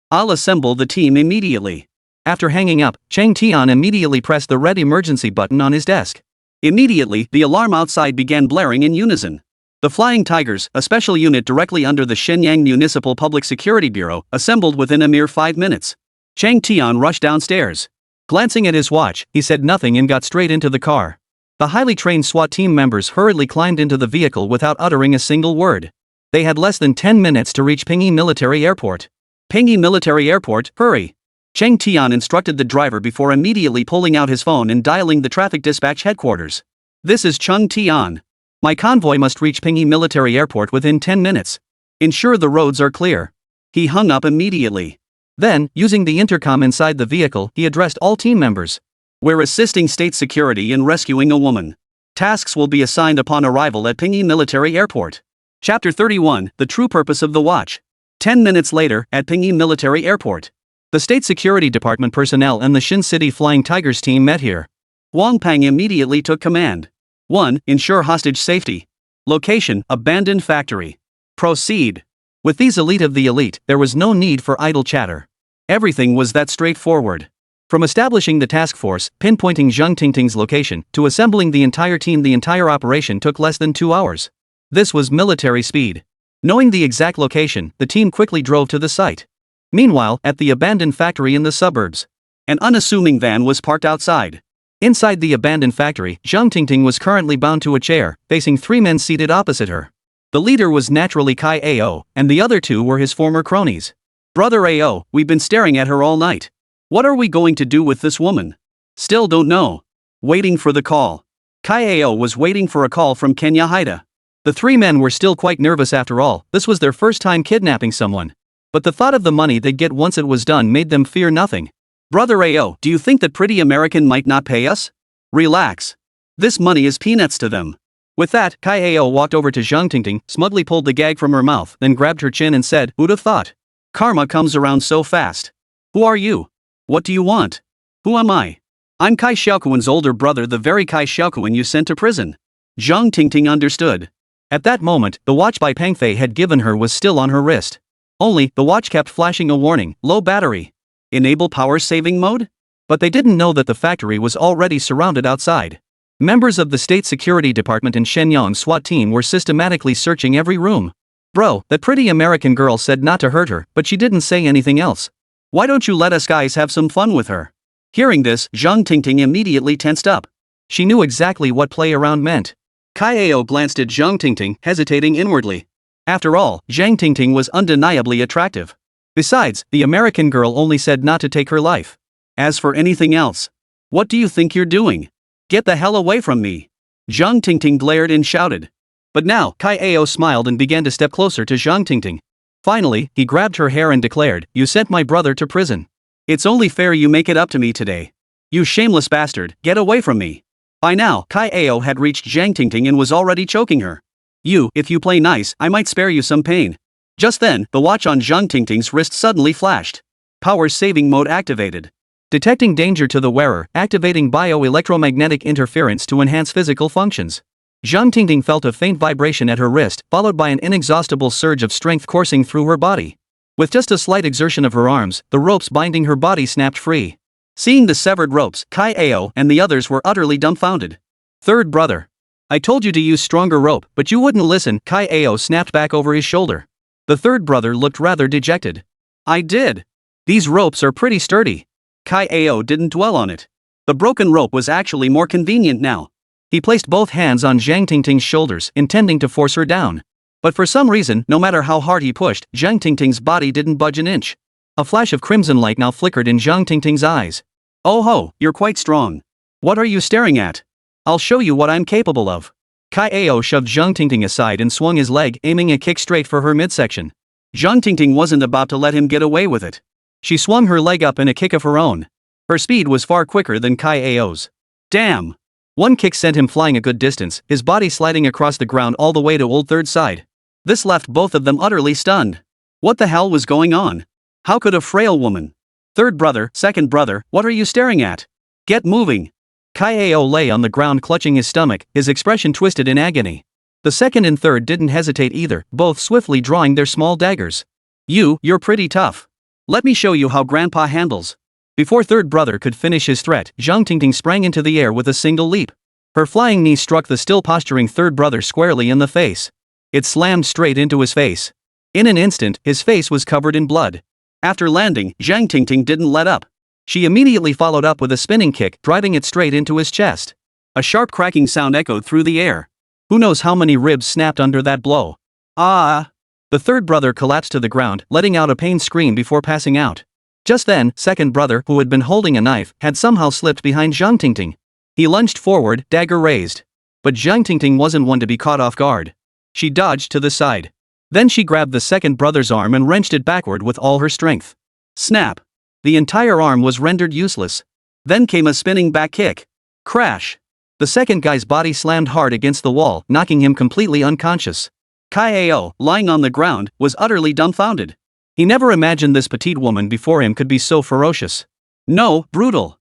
A: I'll assemble the team immediately. After hanging up, Chang Tian immediately pressed the red emergency button on his desk. Immediately, the alarm outside began blaring in unison. The Flying Tigers, a special unit directly under the Shenyang Municipal Public Security Bureau, assembled within a mere 5 minutes. Chang Tian rushed downstairs. Glancing at his watch, he said nothing and got straight into the car. The highly trained SWAT team members hurriedly climbed into the vehicle without uttering a single word. They had less than 10 minutes to reach Pingyi Military Airport. Pingyi Military Airport, hurry! Chang Tian instructed the driver before immediately pulling out his phone and dialing the traffic dispatch headquarters. This is Chang Tian. My convoy must reach Pingyi Military Airport within 10 minutes. Ensure the roads are clear. He hung up immediately. Then, using the intercom inside the vehicle, he addressed all team members. We're assisting state security in rescuing a woman. Tasks will be assigned upon arrival at Pingyi Military Airport. Chapter 31, The True Purpose of the Watch. 10 minutes later, at Pingyi Military Airport. The State Security Department personnel and the Shin City Flying Tigers team met here. Huang Peng immediately took command. 1. Ensure hostage safety. Location, abandoned factory. Proceed. With these elite of the elite, there was no need for idle chatter. Everything was that straightforward. From establishing the task force, pinpointing Zhang Tingting's location, to assembling the entire team, the entire operation took less than 2 hours. This was military speed. Knowing the exact location, the team quickly drove to the site. Meanwhile, at the abandoned factory in the suburbs, an unassuming van was parked outside. Inside the abandoned factory, Zhang Tingting was currently bound to a chair, facing 3 men seated opposite her. The leader was naturally Cai Ao, and the other 2 were his former cronies. Brother Ao, we've been staring at her all night. What are we going to do with this woman? Still don't know. Waiting for the call. Cai Ao was waiting for a call from Kenya Haida. The 3 men were still quite nervous after all, this was their first time kidnapping someone. But the thought of the money they'd get once it was done made them fear nothing. Brother Ao, do you think that pretty American might not pay us? Relax. This money is peanuts to them. With that, Cai Ao walked over to Zhang Tingting, smugly pulled the gag from her mouth, then grabbed her chin and said, "Who'd have thought? Karma comes around so fast. Who are you? What do you want? Who am I? I'm Cai Xiaokun's older brother, the very Cai Xiaokun you sent to prison." Zhang Tingting understood. At that moment, the watch Bai Pengfei had given her was still on her wrist. Only, the watch kept flashing a warning, low battery. Enable power saving mode? But they didn't know that the factory was already surrounded outside. Members of the State Security Department and Shenyang SWAT team were systematically searching every room. Bro, that pretty American girl said not to hurt her, but she didn't say anything else. Why don't you let us guys have some fun with her? Hearing this, Zhang Tingting immediately tensed up. She knew exactly what play around meant. Cai Ao glanced at Zhang Tingting, hesitating inwardly. After all, Zhang Tingting was undeniably attractive. Besides, the American girl only said not to take her life. As for anything else, what do you think you're doing? Get the hell away from me! Zhang Tingting glared and shouted. But now, Cai Ao smiled and began to step closer to Zhang Tingting. Finally, he grabbed her hair and declared, "You sent my brother to prison. It's only fair you make it up to me today. You shameless bastard, get away from me." By now, Cai Ao had reached Zhang Tingting and was already choking her. If you play nice, I might spare you some pain." Just then, the watch on Zhang Tingting's wrist suddenly flashed. Power saving mode activated. Detecting danger to the wearer, activating bioelectromagnetic interference to enhance physical functions. Zhang Tingting felt a faint vibration at her wrist, followed by an inexhaustible surge of strength coursing through her body. With just a slight exertion of her arms, the ropes binding her body snapped free. Seeing the severed ropes, Cai Ao and the others were utterly dumbfounded. "Third brother. I told you to use stronger rope, but you wouldn't listen," Cai Ao snapped back over his shoulder. The third brother looked rather dejected. "I did. These ropes are pretty sturdy." Cai Ao didn't dwell on it. The broken rope was actually more convenient now. He placed both hands on Zhang Tingting's shoulders, intending to force her down. But for some reason, no matter how hard he pushed, Zhang Tingting's body didn't budge an inch. A flash of crimson light now flickered in Zhang Tingting's eyes. "Oh ho, you're quite strong. What are you staring at? I'll show you what I'm capable of." Cai Ao shoved Zhang Tingting aside and swung his leg, aiming a kick straight for her midsection. Zhang Tingting wasn't about to let him get away with it. She swung her leg up in a kick of her own. Her speed was far quicker than Cai Ao's. Damn! One kick sent him flying a good distance, his body sliding across the ground all the way to Old Third Side. This left both of them utterly stunned. What the hell was going on? How could a frail woman? "Third brother, second brother, what are you staring at? Get moving!" Cai Ao lay on the ground clutching his stomach, his expression twisted in agony. The second and third didn't hesitate either, both swiftly drawing their small daggers. You're pretty tough. Let me show you how Grandpa handles." Before third brother could finish his threat, Zhang Tingting sprang into the air with a single leap. Her flying knee struck the still posturing third brother squarely in the face. It slammed straight into his face. In an instant, his face was covered in blood. After landing, Zhang Tingting didn't let up. She immediately followed up with a spinning kick, driving it straight into his chest. A sharp cracking sound echoed through the air. Who knows how many ribs snapped under that blow. Ah! The third brother collapsed to the ground, letting out a pained scream before passing out. Just then, second brother, who had been holding a knife, had somehow slipped behind Zhang Tingting. He lunged forward, dagger raised. But Zhang Tingting wasn't one to be caught off guard. She dodged to the side. Then she grabbed the second brother's arm and wrenched it backward with all her strength. Snap! The entire arm was rendered useless. Then came a spinning back kick. Crash! The second guy's body slammed hard against the wall, knocking him completely unconscious. Cai Ao, lying on the ground, was utterly dumbfounded. He never imagined this petite woman before him could be so ferocious. "No, brutal.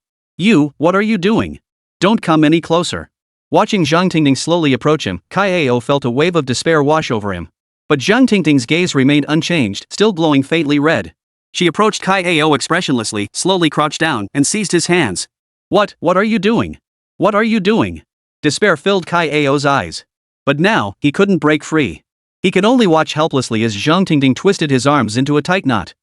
A: What are you doing? Don't come any closer." Watching Zhang Tingting slowly approach him, Cai Ao felt a wave of despair wash over him. But Zhang Tingting's gaze remained unchanged, still glowing faintly red. She approached Cai Ao expressionlessly, slowly crouched down, and seized his hands. What are you doing? What are you doing?" Despair filled Cai Ao's eyes. But now, he couldn't break free. He could only watch helplessly as Zhang Tingting twisted his arms into a tight knot.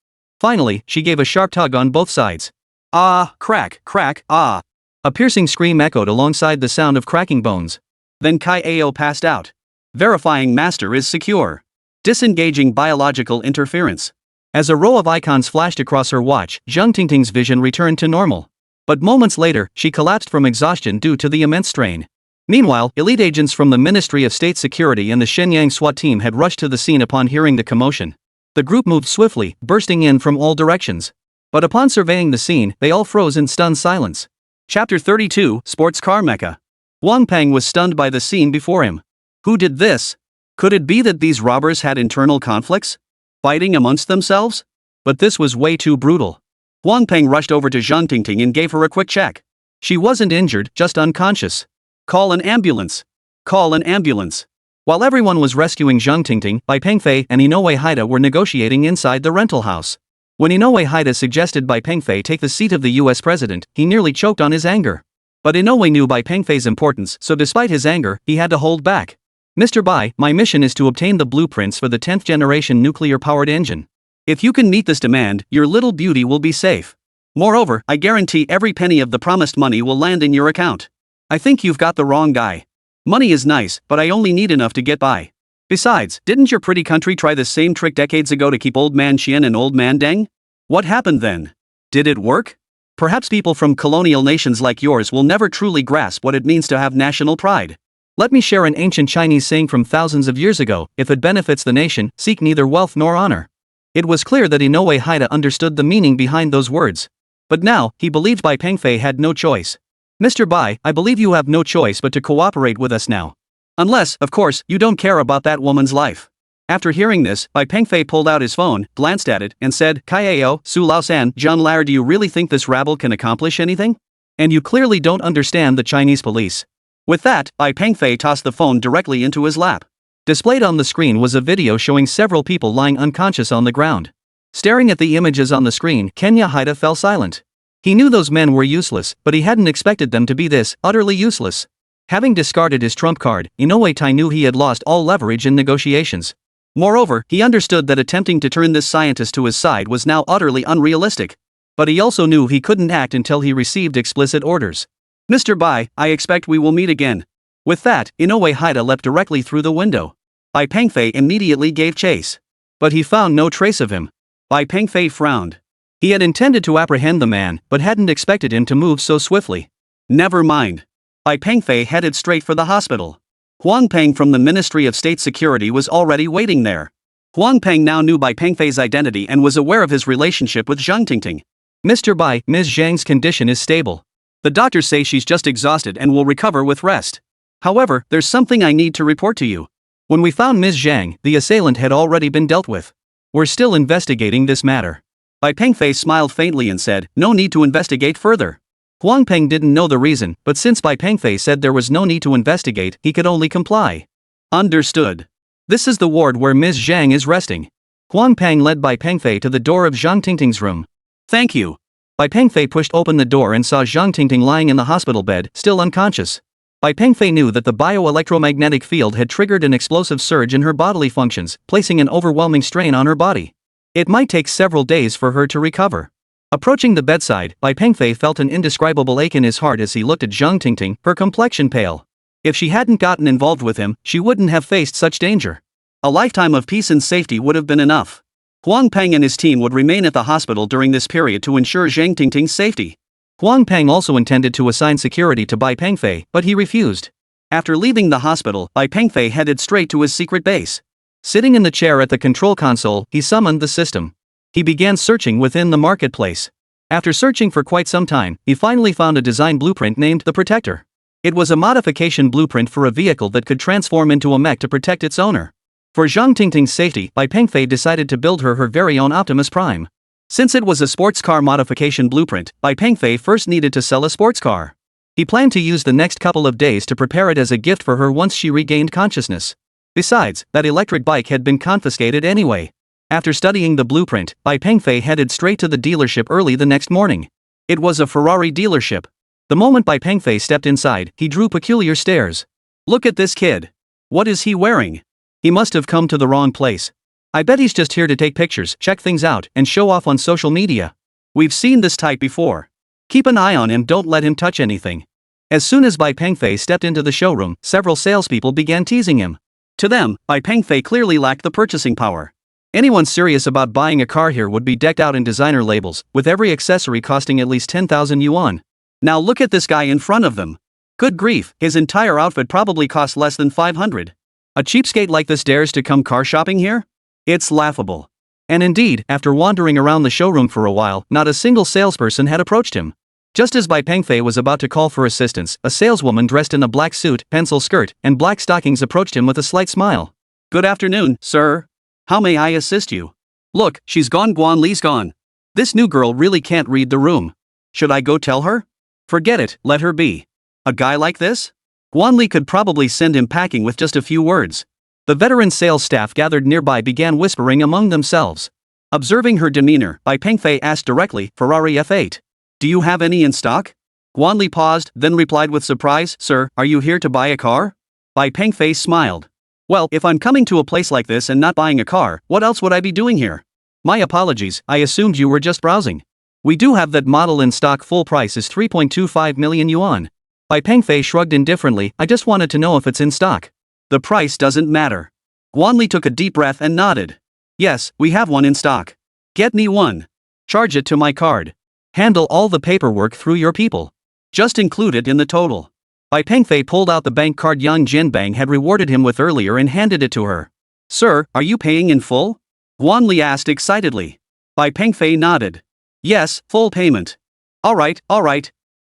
A: Finally, she gave a sharp tug on both sides. Ah, crack, crack, ah. A piercing scream echoed alongside the sound of cracking bones. Then Cai Xiaokun passed out. Verifying master is secure. Disengaging biological interference. As a row of icons flashed across her watch, Zhang Tingting's vision returned to normal. But moments later, she collapsed from exhaustion due to the immense strain. Meanwhile, elite agents from the Ministry of State Security and the Shenyang SWAT team had rushed to the scene upon hearing the commotion. The group moved swiftly, bursting in from all directions. But upon surveying the scene, they all froze in stunned silence. Chapter 32, Sports Car Mecha. Wang Peng was stunned by the scene before him. Who did this? Could it be that these robbers had internal conflicts? Fighting amongst themselves? But this was way too brutal. Wang Peng rushed over to Zhang Tingting and gave her a quick check. She wasn't injured, just unconscious. Call an ambulance. Call an ambulance. While everyone was rescuing Zhang Tingting, Bai Pengfei and Inoue Haida were negotiating inside the rental house. When Inoue Haida suggested Bai Pengfei take the seat of the US president, he nearly choked on his anger. But Inoue knew Bai Pengfei's importance, so despite his anger, he had to hold back. Mr. Bai, my mission is to obtain the blueprints for the 10th generation nuclear-powered engine. If you can meet this demand, your little beauty will be safe. Moreover, I guarantee every penny of the promised money will land in your account. I think you've got the wrong guy. Money is nice, but I only need enough to get by. Besides, didn't your pretty country try this same trick decades ago to keep old man Xian and old man Deng? What happened then? Did it work? Perhaps people from colonial nations like yours will never truly grasp what it means to have national pride. Let me share an ancient Chinese saying from thousands of years ago: if it benefits the nation, seek neither wealth nor honor. It was clear that Inoue Haida understood the meaning behind those words. But now, he believed Bai Pengfei had no choice. Mr. Bai, I believe you have no choice but to cooperate with us now. Unless, of course, you don't care about that woman's life. After hearing this, Bai Pengfei pulled out his phone, glanced at it, and said, Cai Xiaokun, Su Laosan, John Lair, do you really think this rabble can accomplish anything? And you clearly don't understand the Chinese police. With that, Bai Pengfei tossed the phone directly into his lap. Displayed on the screen was a video showing several people lying unconscious on the ground. Staring at the images on the screen, Kenya Haida fell silent. He knew those men were useless, but he hadn't expected them to be this, utterly useless. Having discarded his trump card, Inoue Tai knew he had lost all leverage in negotiations. Moreover, he understood that attempting to turn this scientist to his side was now utterly unrealistic. But he also knew he couldn't act until he received explicit orders. Mr. Bai, I expect we will meet again. With that, Inoue Haida leapt directly through the window. Bai Pengfei immediately gave chase. But he found no trace of him. Bai Pengfei frowned. He had intended to apprehend the man, but hadn't expected him to move so swiftly. Never mind. Bai Pengfei headed straight for the hospital. Huang Peng from the Ministry of State Security was already waiting there. Huang Peng now knew Bai Pengfei's identity and was aware of his relationship with Zhang Tingting. Mr. Bai, Ms. Zhang's condition is stable. The doctors say she's just exhausted and will recover with rest. However, there's something I need to report to you. When we found Ms. Zhang, the assailant had already been dealt with. We're still investigating this matter. Bai Pengfei smiled faintly and said, no need to investigate further. Huang Peng didn't know the reason, but since Bai Pengfei said there was no need to investigate, he could only comply. Understood. This is the ward where Ms. Zhang is resting. Huang Peng led Bai Pengfei to the door of Zhang Tingting's room. Thank you. Bai Pengfei pushed open the door and saw Zhang Tingting lying in the hospital bed, still unconscious. Bai Pengfei knew that the bioelectromagnetic field had triggered an explosive surge in her bodily functions, placing an overwhelming strain on her body. It might take several days for her to recover. Approaching the bedside, Bai Pengfei felt an indescribable ache in his heart as he looked at Zhang Tingting, her complexion pale. If she hadn't gotten involved with him, she wouldn't have faced such danger. A lifetime of peace and safety would have been enough. Huang Peng and his team would remain at the hospital during this period to ensure Zhang Tingting's safety. Huang Peng also intended to assign security to Bai Pengfei, but he refused. After leaving the hospital, Bai Pengfei headed straight to his secret base. Sitting in the chair at the control console, he summoned the system. He began searching within the marketplace. After searching for quite some time, he finally found a design blueprint named the Protector. It was a modification blueprint for a vehicle that could transform into a mech to protect its owner. For Zhang Tingting's safety, Bai Pengfei decided to build her very own Optimus Prime. Since it was a sports car modification blueprint, Bai Pengfei first needed to sell a sports car. He planned to use the next couple of days to prepare it as a gift for her once she regained consciousness. Besides, that electric bike had been confiscated anyway. After studying the blueprint, Bai Pengfei headed straight to the dealership early the next morning. It was a Ferrari dealership. The moment Bai Pengfei stepped inside, he drew peculiar stares. Look at this kid. What is he wearing? He must have come to the wrong place. I bet he's just here to take pictures, check things out, and show off on social media. We've seen this type before. Keep an eye on him, don't let him touch anything. As soon as Bai Pengfei stepped into the showroom, several salespeople began teasing him. To them, Bai Pengfei clearly lacked the purchasing power. Anyone serious about buying a car here would be decked out in designer labels, with every accessory costing at least 10,000 yuan. Now look at this guy in front of them. Good grief, his entire outfit probably costs less than 500. A cheapskate like this dares to come car shopping here? It's laughable. And indeed, after wandering around the showroom for a while, not a single salesperson had approached him. Just as Bai Pengfei was about to call for assistance, a saleswoman dressed in a black suit, pencil skirt, and black stockings approached him with a slight smile. Good afternoon, sir. How may I assist you? Look, she's gone, Guan Li's gone. This new girl really can't read the room. Should I go tell her? Forget it, let her be. A guy like this? Guan Li could probably send him packing with just a few words. The veteran sales staff gathered nearby began whispering among themselves. Observing her demeanor, Bai Pengfei asked directly, Ferrari F8. Do you have any in stock? Guan Li paused, then replied with surprise, Sir, are you here to buy a car? Bai Pengfei smiled. Well, if I'm coming to a place like this and not buying a car, what else would I be doing here? My apologies, I assumed you were just browsing. We do have that model in stock, full price is 3.25 million yuan. Bai Pengfei shrugged indifferently, I just wanted to know if it's in stock. The price doesn't matter. Guan Li took a deep breath and nodded. Yes, we have one in stock. Get me one. Charge it to my card. Handle all the paperwork through your people. Just include it in the total. Bai Pengfei pulled out the bank card Yang Jianbang had rewarded him with earlier and handed it to her. Sir, are you paying in full? Guan Li asked excitedly. Bai Pengfei nodded. Yes, full payment. Alright.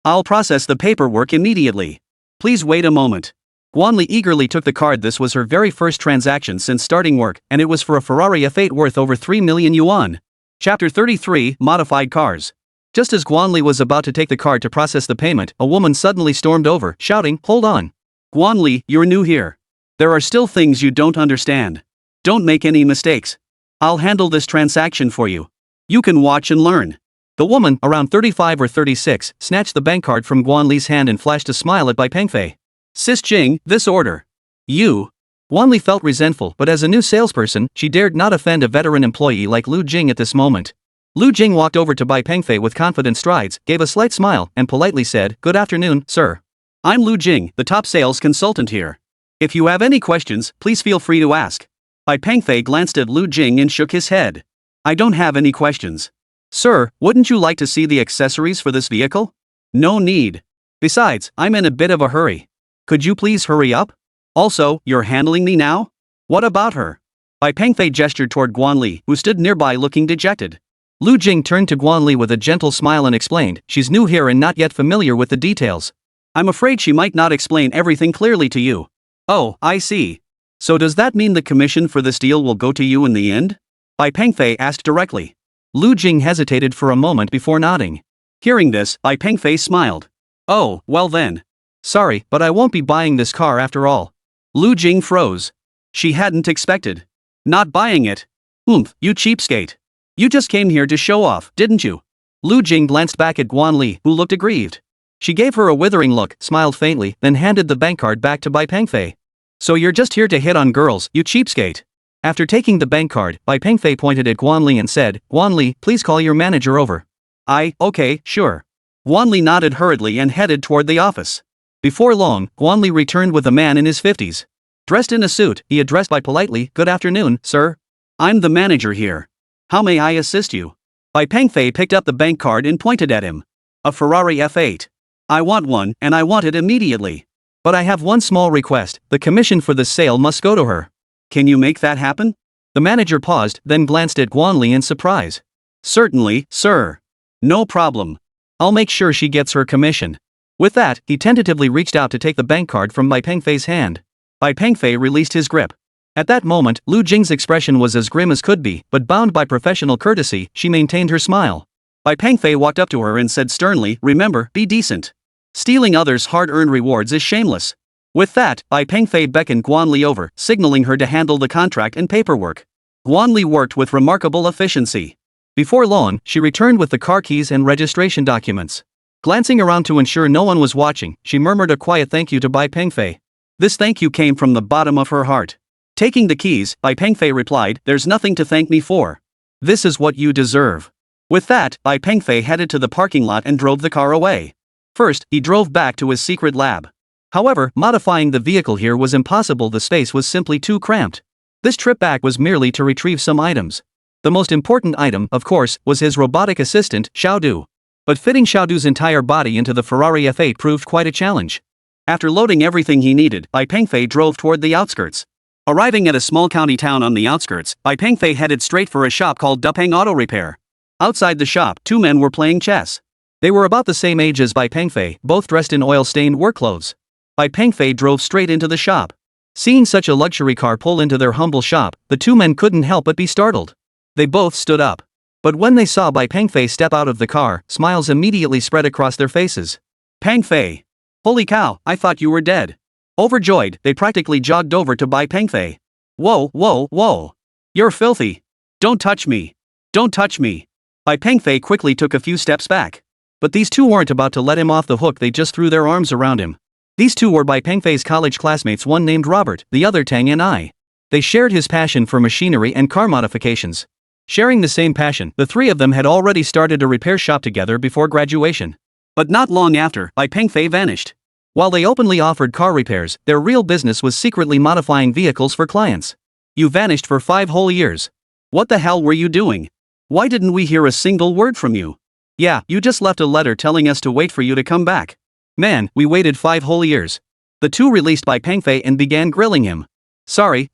A: I'll process the paperwork immediately. Please wait a moment. Guan Li eagerly took the card. This was her very first transaction since starting work, and it was for a Ferrari F8 worth over 3 million yuan. Chapter 33, Modified Cars. Just as Guan Li was about to take the card to process the payment, a woman suddenly stormed over, shouting, Hold on. Guan Li, you're new here. There are still things you don't understand. Don't make any mistakes. I'll handle this transaction for you. You can watch and learn. The woman, around 35 or 36, snatched the bank card from Guan Li's hand and flashed a smile at Bai Pengfei. Sis Jing, this order. You. Guan Li felt resentful, but as a new salesperson, she dared not offend a veteran employee like Lu Jing at this moment. Lu Jing walked over to Bai Pengfei with confident strides, gave a slight smile, and politely said, Good afternoon, sir. I'm Lu Jing, the top sales consultant here. If you have any questions, please feel free to ask. Bai Pengfei glanced at Lu Jing and shook his head. I don't have any questions. Sir, wouldn't you like to see the accessories for this vehicle? No need. Besides, I'm in a bit of a hurry. Could you please hurry up? Also, you're handling me now? What about her? Bai Pengfei gestured toward Guan Li, who stood nearby looking dejected. Lu Jing turned to Guan Li with a gentle smile and explained, She's new here and not yet familiar with the details. I'm afraid she might not explain everything clearly to you. Oh, I see. So does that mean the commission for this deal will go to you in the end? Bai Pengfei asked directly. Lu Jing hesitated for a moment before nodding. Hearing this, Bai Pengfei smiled. Oh, well then. Sorry, but I won't be buying this car after all. Lu Jing froze. She hadn't expected. Not buying it? You cheapskate. You just came here to show off, didn't you? Lu Jing glanced back at Guan Li, who looked aggrieved. She gave her a withering look, smiled faintly, then handed the bank card back to Bai Pengfei. So you're just here to hit on girls, you cheapskate. After taking the bank card, Bai Pengfei pointed at Guan Li and said, Guan Li, please call your manager over. Okay, sure. Guan Li nodded hurriedly and headed toward the office. Before long, Guan Li returned with a man in his 50s. Dressed in a suit, he addressed Bai politely, Good afternoon, sir. I'm the manager here. How may I assist you? Bai Pengfei picked up the bank card and pointed at him. A Ferrari F8. I want one, and I want it immediately. But I have one small request, the commission for this sale must go to her. Can you make that happen? The manager paused, then glanced at Guan Li in surprise. Certainly, sir. No problem. I'll make sure she gets her commission. With that, he tentatively reached out to take the bank card from Bai Pengfei's hand. Bai Pengfei released his grip. At that moment, Lu Jing's expression was as grim as could be, but bound by professional courtesy, she maintained her smile. Bai Pengfei walked up to her and said sternly, Remember, be decent. Stealing others' hard-earned rewards is shameless. With that, Bai Pengfei beckoned Guan Li over, signaling her to handle the contract and paperwork. Guan Li worked with remarkable efficiency. Before long, she returned with the car keys and registration documents. Glancing around to ensure no one was watching, she murmured a quiet thank you to Bai Pengfei. This thank you came from the bottom of her heart. Taking the keys, Bai Pengfei replied, "There's nothing to thank me for. This is what you deserve." With that, Bai Pengfei headed to the parking lot and drove the car away. First, he drove back to his secret lab. However, modifying the vehicle here was impossible, the space was simply too cramped. This trip back was merely to retrieve some items. The most important item, of course, was his robotic assistant, Xiaodu. But fitting Xiaodu's entire body into the Ferrari F8 proved quite a challenge. After loading everything he needed, Bai Pengfei drove toward the outskirts. Arriving at a small county town on the outskirts, Bai Pengfei headed straight for a shop called Dupeng Auto Repair. Outside the shop, two men were playing chess. They were about the same age as Bai Pengfei, both dressed in oil-stained work clothes. Bai Pengfei drove straight into the shop. Seeing such a luxury car pull into their humble shop, the two men couldn't help but be startled. They both stood up. But when they saw Bai Pengfei step out of the car, smiles immediately spread across their faces. "Pengfei! Holy cow, I thought you were dead." Overjoyed, they practically jogged over to Bai Pengfei. "Whoa, whoa, whoa! You're filthy! Don't touch me! Don't touch me!" Bai Pengfei quickly took a few steps back. But these two weren't about to let him off the hook, they just threw their arms around him. These two were Bai Pengfei's college classmates, one named Robert, the other Tang and I. They shared his passion for machinery and car modifications. Sharing the same passion, the three of them had already started a repair shop together before graduation. But not long after, Bai Pengfei vanished. While they openly offered car repairs, their real business was secretly modifying vehicles for clients. "You vanished for 5 whole years. What the hell were you doing? Why didn't we hear a single word from you?" "Yeah, you just left a letter telling us to wait for you to come back." "Man, we waited 5 whole years." The two released Bai Pengfei and began grilling him. Sorry.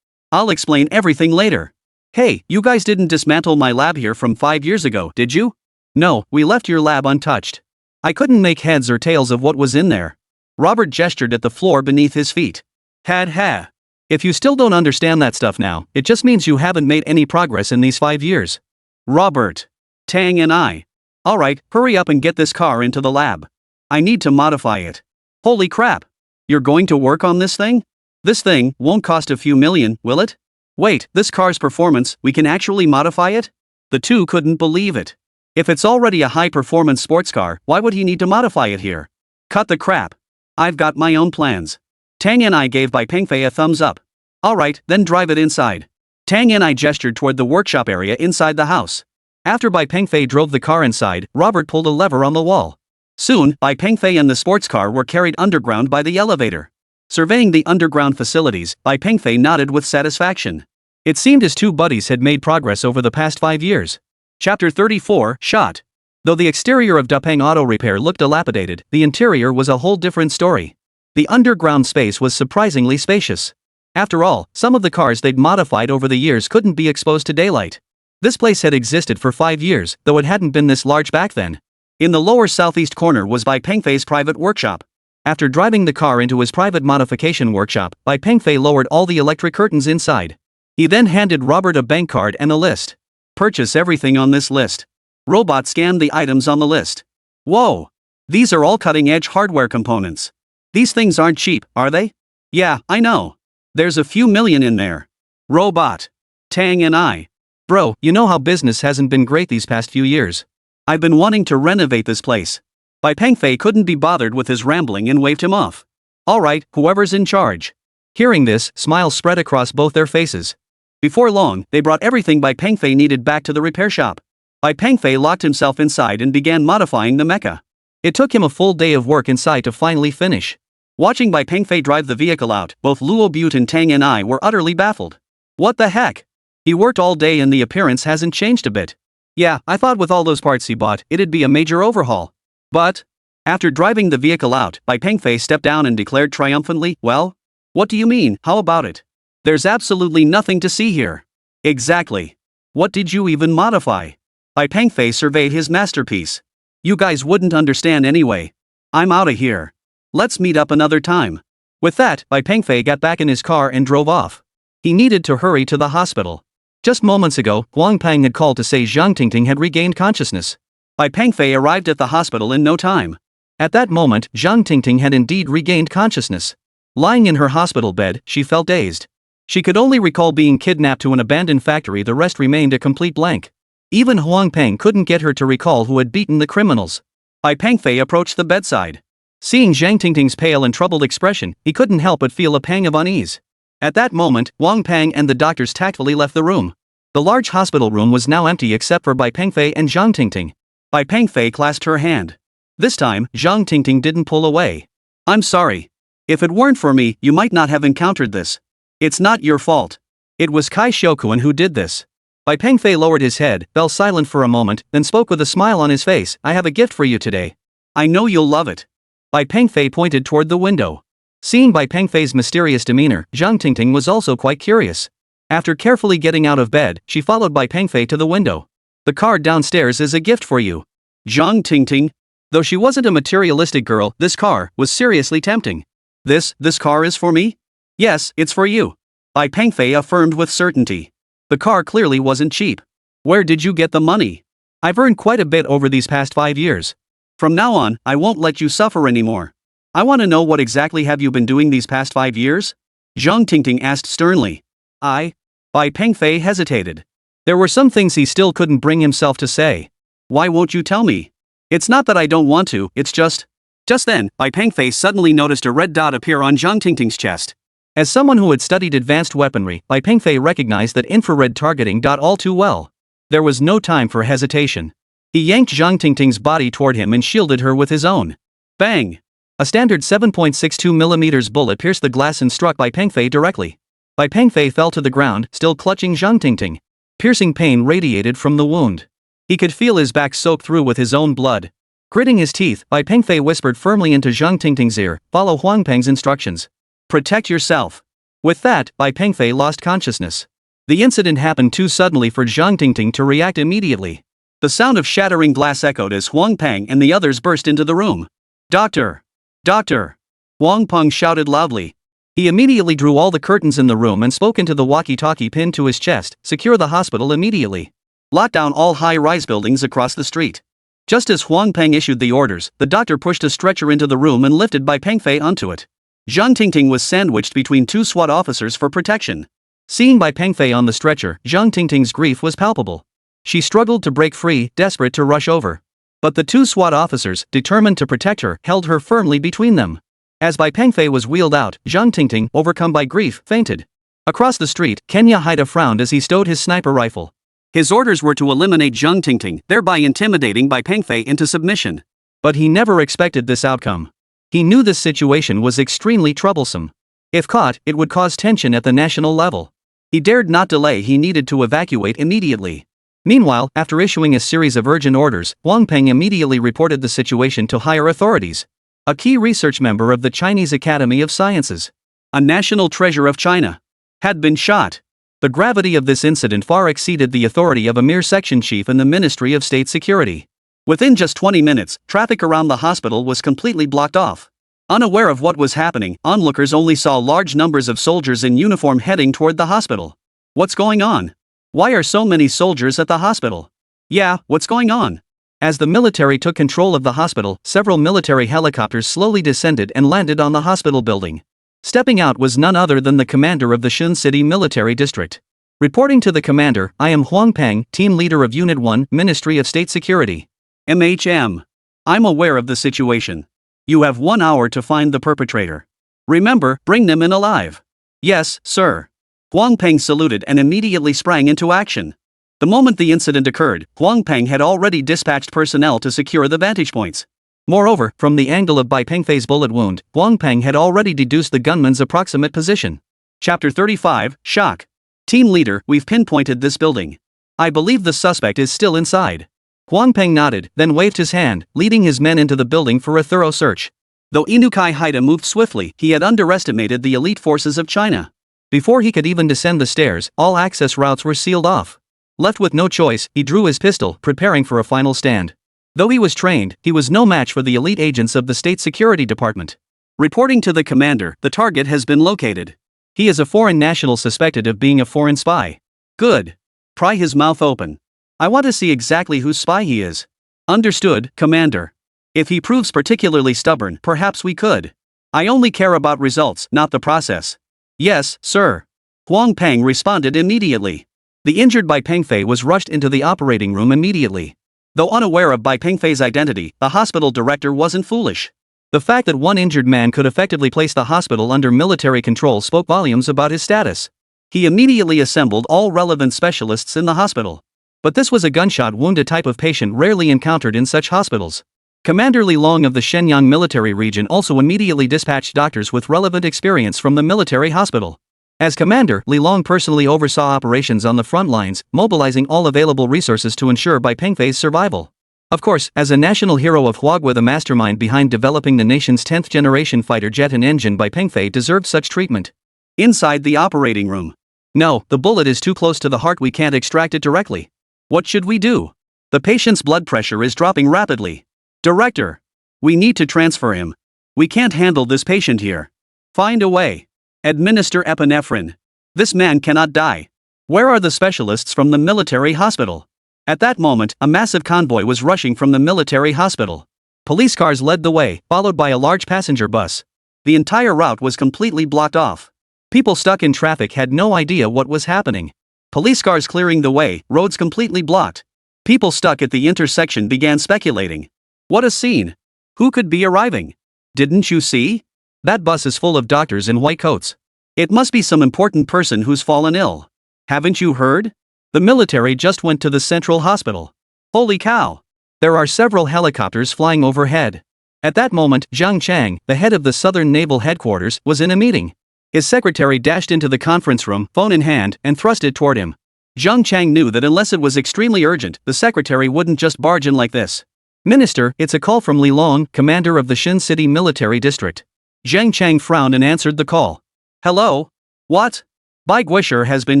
A: I'll explain everything later." "Hey, you guys didn't dismantle my lab here from 5 years ago, did you?" "No, we left your lab untouched. I couldn't make heads or tails of what was in there." Robert gestured at the floor beneath his feet. Ha. If you still don't understand that stuff now, it just means you haven't made any progress in these 5 years. Robert, Tang and I. Alright, hurry up and get this car into the lab. I need to modify it. Holy crap. You're going to work on this thing? This thing won't cost a few million, will it? Wait, this car's performance, we can actually modify it? The two couldn't believe it. If it's already a high-performance sports car, why would he need to modify it here? Cut the crap. I've got my own plans. Tang and I gave Bai Pengfei a thumbs up. Alright, then drive it inside. Tang and I gestured toward the workshop area inside the house. After Bai Pengfei drove the car inside, Robert pulled a lever on the wall. Soon, Bai Pengfei and the sports car were carried underground by the elevator. Surveying the underground facilities, Bai Pengfei nodded with satisfaction. It seemed his two buddies had made progress over the past 5 years. Chapter 34, Shot. Though the exterior of Dupeng Auto Repair looked dilapidated, the interior was a whole different story. The underground space was surprisingly spacious. After all, some of the cars they'd modified over the years couldn't be exposed to daylight. This place had existed for 5 years, though it hadn't been this large back then. In the lower southeast corner was Bai Pengfei's private workshop. After driving the car into his private modification workshop, Bai Pengfei lowered all the electric curtains inside. He then handed Robert a bank card and a list. Purchase everything on this list. Robot scanned the items on the list. Whoa! These are all cutting-edge hardware components. These things aren't cheap, are they? Yeah, I know. There's a few million in there. Robot, Tang and I. Bro, you know how business hasn't been great these past few years. I've been wanting to renovate this place. Bai Pengfei couldn't be bothered with his rambling and waved him off. Alright, whoever's in charge. Hearing this, smiles spread across both their faces. Before long, they brought everything Bai Pengfei needed back to the repair shop. Bai Pengfei locked himself inside and began modifying the mecha. It took him a full day of work inside to finally finish. Watching Bai Pengfei drive the vehicle out, both Luo Butte and Tang and I were utterly baffled. What the heck? He worked all day and the appearance hasn't changed a bit. Yeah, I thought with all those parts he bought, it'd be a major overhaul. But, after driving the vehicle out, Bai Pengfei stepped down and declared triumphantly, well? What do you mean, how about it? There's absolutely nothing to see here. Exactly. What did you even modify? Bai Pengfei surveyed his masterpiece. You guys wouldn't understand anyway. I'm outta here. Let's meet up another time. With that, Bai Pengfei got back in his car and drove off. He needed to hurry to the hospital. Just moments ago, Huang Pang had called to say Zhang Tingting had regained consciousness. Bai Pengfei arrived at the hospital in no time. At that moment, Zhang Tingting had indeed regained consciousness. Lying in her hospital bed, she felt dazed. She could only recall being kidnapped to an abandoned factory, the rest remained a complete blank. Even Huang Peng couldn't get her to recall who had beaten the criminals. Bai Pengfei approached the bedside. Seeing Zhang Tingting's pale and troubled expression, he couldn't help but feel a pang of unease. At that moment, Wang Peng and the doctors tactfully left the room. The large hospital room was now empty except for Bai Pengfei and Zhang Tingting. Bai Pengfei clasped her hand. This time, Zhang Tingting didn't pull away. I'm sorry. If it weren't for me, you might not have encountered this. It's not your fault. It was Cai Xiaokun who did this. Bai Pengfei lowered his head, fell silent for a moment, then spoke with a smile on his face. I have a gift for you today. I know you'll love it. Bai Pengfei pointed toward the window. Seeing Bai Pengfei's mysterious demeanor, Zhang Tingting was also quite curious. After carefully getting out of bed, she followed Bai Pengfei to the window. The card downstairs is a gift for you. Zhang Tingting. Though she wasn't a materialistic girl, this car was seriously tempting. This car is for me? Yes, it's for you. Bai Pengfei affirmed with certainty. The car clearly wasn't cheap. Where did you get the money? I've earned quite a bit over these past 5 years. From now on, I won't let you suffer anymore. I want to know what exactly have you been doing these past 5 years? Zhang Tingting asked sternly. Bai Pengfei hesitated. There were some things he still couldn't bring himself to say. Why won't you tell me? It's not that I don't want to, it's just... Just then, Bai Pengfei suddenly noticed a red dot appear on Zhang Tingting's chest. As someone who had studied advanced weaponry, Bai Pengfei recognized that infrared targeting all too well. There was no time for hesitation. He yanked Zhang Tingting's body toward him and shielded her with his own. Bang! A standard 7.62mm bullet pierced the glass and struck Bai Pengfei directly. Bai Pengfei fell to the ground, still clutching Zhang Tingting. Piercing pain radiated from the wound. He could feel his back soaked through with his own blood. Gritting his teeth, Bai Pengfei whispered firmly into Zhang Tingting's ear, follow Huang Peng's instructions. Protect yourself. With that, Bai Pengfei lost consciousness. The incident happened too suddenly for Zhang Tingting to react immediately. The sound of shattering glass echoed as Huang Peng and the others burst into the room. Doctor! Doctor! Huang Peng shouted loudly. He immediately drew all the curtains in the room and spoke into the walkie-talkie pinned to his chest, secure the hospital immediately. Lock down all high-rise buildings across the street. Just as Huang Peng issued the orders, the doctor pushed a stretcher into the room and lifted Bai Pengfei onto it. Zhang Tingting was sandwiched between two SWAT officers for protection. Seeing Bai Pengfei on the stretcher, Zhang Tingting's grief was palpable. She struggled to break free, desperate to rush over. But the two SWAT officers, determined to protect her, held her firmly between them. As Bai Pengfei was wheeled out, Zhang Tingting, overcome by grief, fainted. Across the street, Kenya Haida frowned as he stowed his sniper rifle. His orders were to eliminate Zhang Tingting, thereby intimidating Bai Pengfei into submission. But he never expected this outcome. He knew this situation was extremely troublesome. If caught, it would cause tension at the national level. He dared not delay, he needed to evacuate immediately. Meanwhile, after issuing a series of urgent orders, Huang Peng immediately reported the situation to higher authorities. A key research member of the Chinese Academy of Sciences, a national treasure of China, had been shot. The gravity of this incident far exceeded the authority of a mere section chief in the Ministry of State Security. Within just 20 minutes, traffic around the hospital was completely blocked off. Unaware of what was happening, onlookers only saw large numbers of soldiers in uniform heading toward the hospital. What's going on? Why are so many soldiers at the hospital? Yeah, what's going on? As the military took control of the hospital, several military helicopters slowly descended and landed on the hospital building. Stepping out was none other than the commander of the Shun City Military District. Reporting to the commander, I am Huang Peng, team leader of Unit 1, Ministry of State Security. MHM. I'm aware of the situation. You have 1 hour to find the perpetrator. Remember, bring them in alive. Yes, sir. Huang Peng saluted and immediately sprang into action. The moment the incident occurred, Huang Peng had already dispatched personnel to secure the vantage points. Moreover, from the angle of Bai Pengfei's bullet wound, Huang Peng had already deduced the gunman's approximate position. Chapter 35, Shock. Team leader, we've pinpointed this building. I believe the suspect is still inside. Huang Peng nodded, then waved his hand, leading his men into the building for a thorough search. Though Inukai Haida moved swiftly, he had underestimated the elite forces of China. Before he could even descend the stairs, all access routes were sealed off. Left with no choice, he drew his pistol, preparing for a final stand. Though he was trained, he was no match for the elite agents of the State Security Department. Reporting to the commander, the target has been located. He is a foreign national suspected of being a foreign spy. Good. Pry his mouth open. I want to see exactly whose spy he is. Understood, Commander. If he proves particularly stubborn, perhaps we could. I only care about results, not the process. Yes, sir. Huang Peng responded immediately. The injured Bai Pengfei was rushed into the operating room immediately. Though unaware of Bai Pengfei's identity, the hospital director wasn't foolish. The fact that one injured man could effectively place the hospital under military control spoke volumes about his status. He immediately assembled all relevant specialists in the hospital. But this was a gunshot wound, a type of patient rarely encountered in such hospitals. Commander Li Long of the Shenyang military region also immediately dispatched doctors with relevant experience from the military hospital. As commander, Li Long personally oversaw operations on the front lines, mobilizing all available resources to ensure Bai Pengfei's survival. Of course, as a national hero of Huagua, the mastermind behind developing the nation's 10th generation fighter jet and engine, Bai Pengfei deserved such treatment. Inside the operating room. No, the bullet is too close to the heart, we can't extract it directly. What should we do? The patient's blood pressure is dropping rapidly. Director. We need to transfer him. We can't handle this patient here. Find a way. Administer epinephrine. This man cannot die. Where are the specialists from the military hospital? At that moment, a massive convoy was rushing from the military hospital. Police cars led the way, followed by a large passenger bus. The entire route was completely blocked off. People stuck in traffic had no idea what was happening. Police cars clearing the way, roads completely blocked. People stuck at the intersection began speculating. What a scene! Who could be arriving? Didn't you see? That bus is full of doctors in white coats. It must be some important person who's fallen ill. Haven't you heard? The military just went to the central hospital. Holy cow! There are several helicopters flying overhead. At that moment, Zhang Chang, the head of the Southern Naval Headquarters, was in a meeting. His secretary dashed into the conference room, phone in hand, and thrust it toward him. Zhang Chang knew that unless it was extremely urgent, the secretary wouldn't just barge in like this. Minister, it's a call from Li Long, commander of the Xin City Military District. Zhang Chang frowned and answered the call. Hello? What? Bai Guisher has been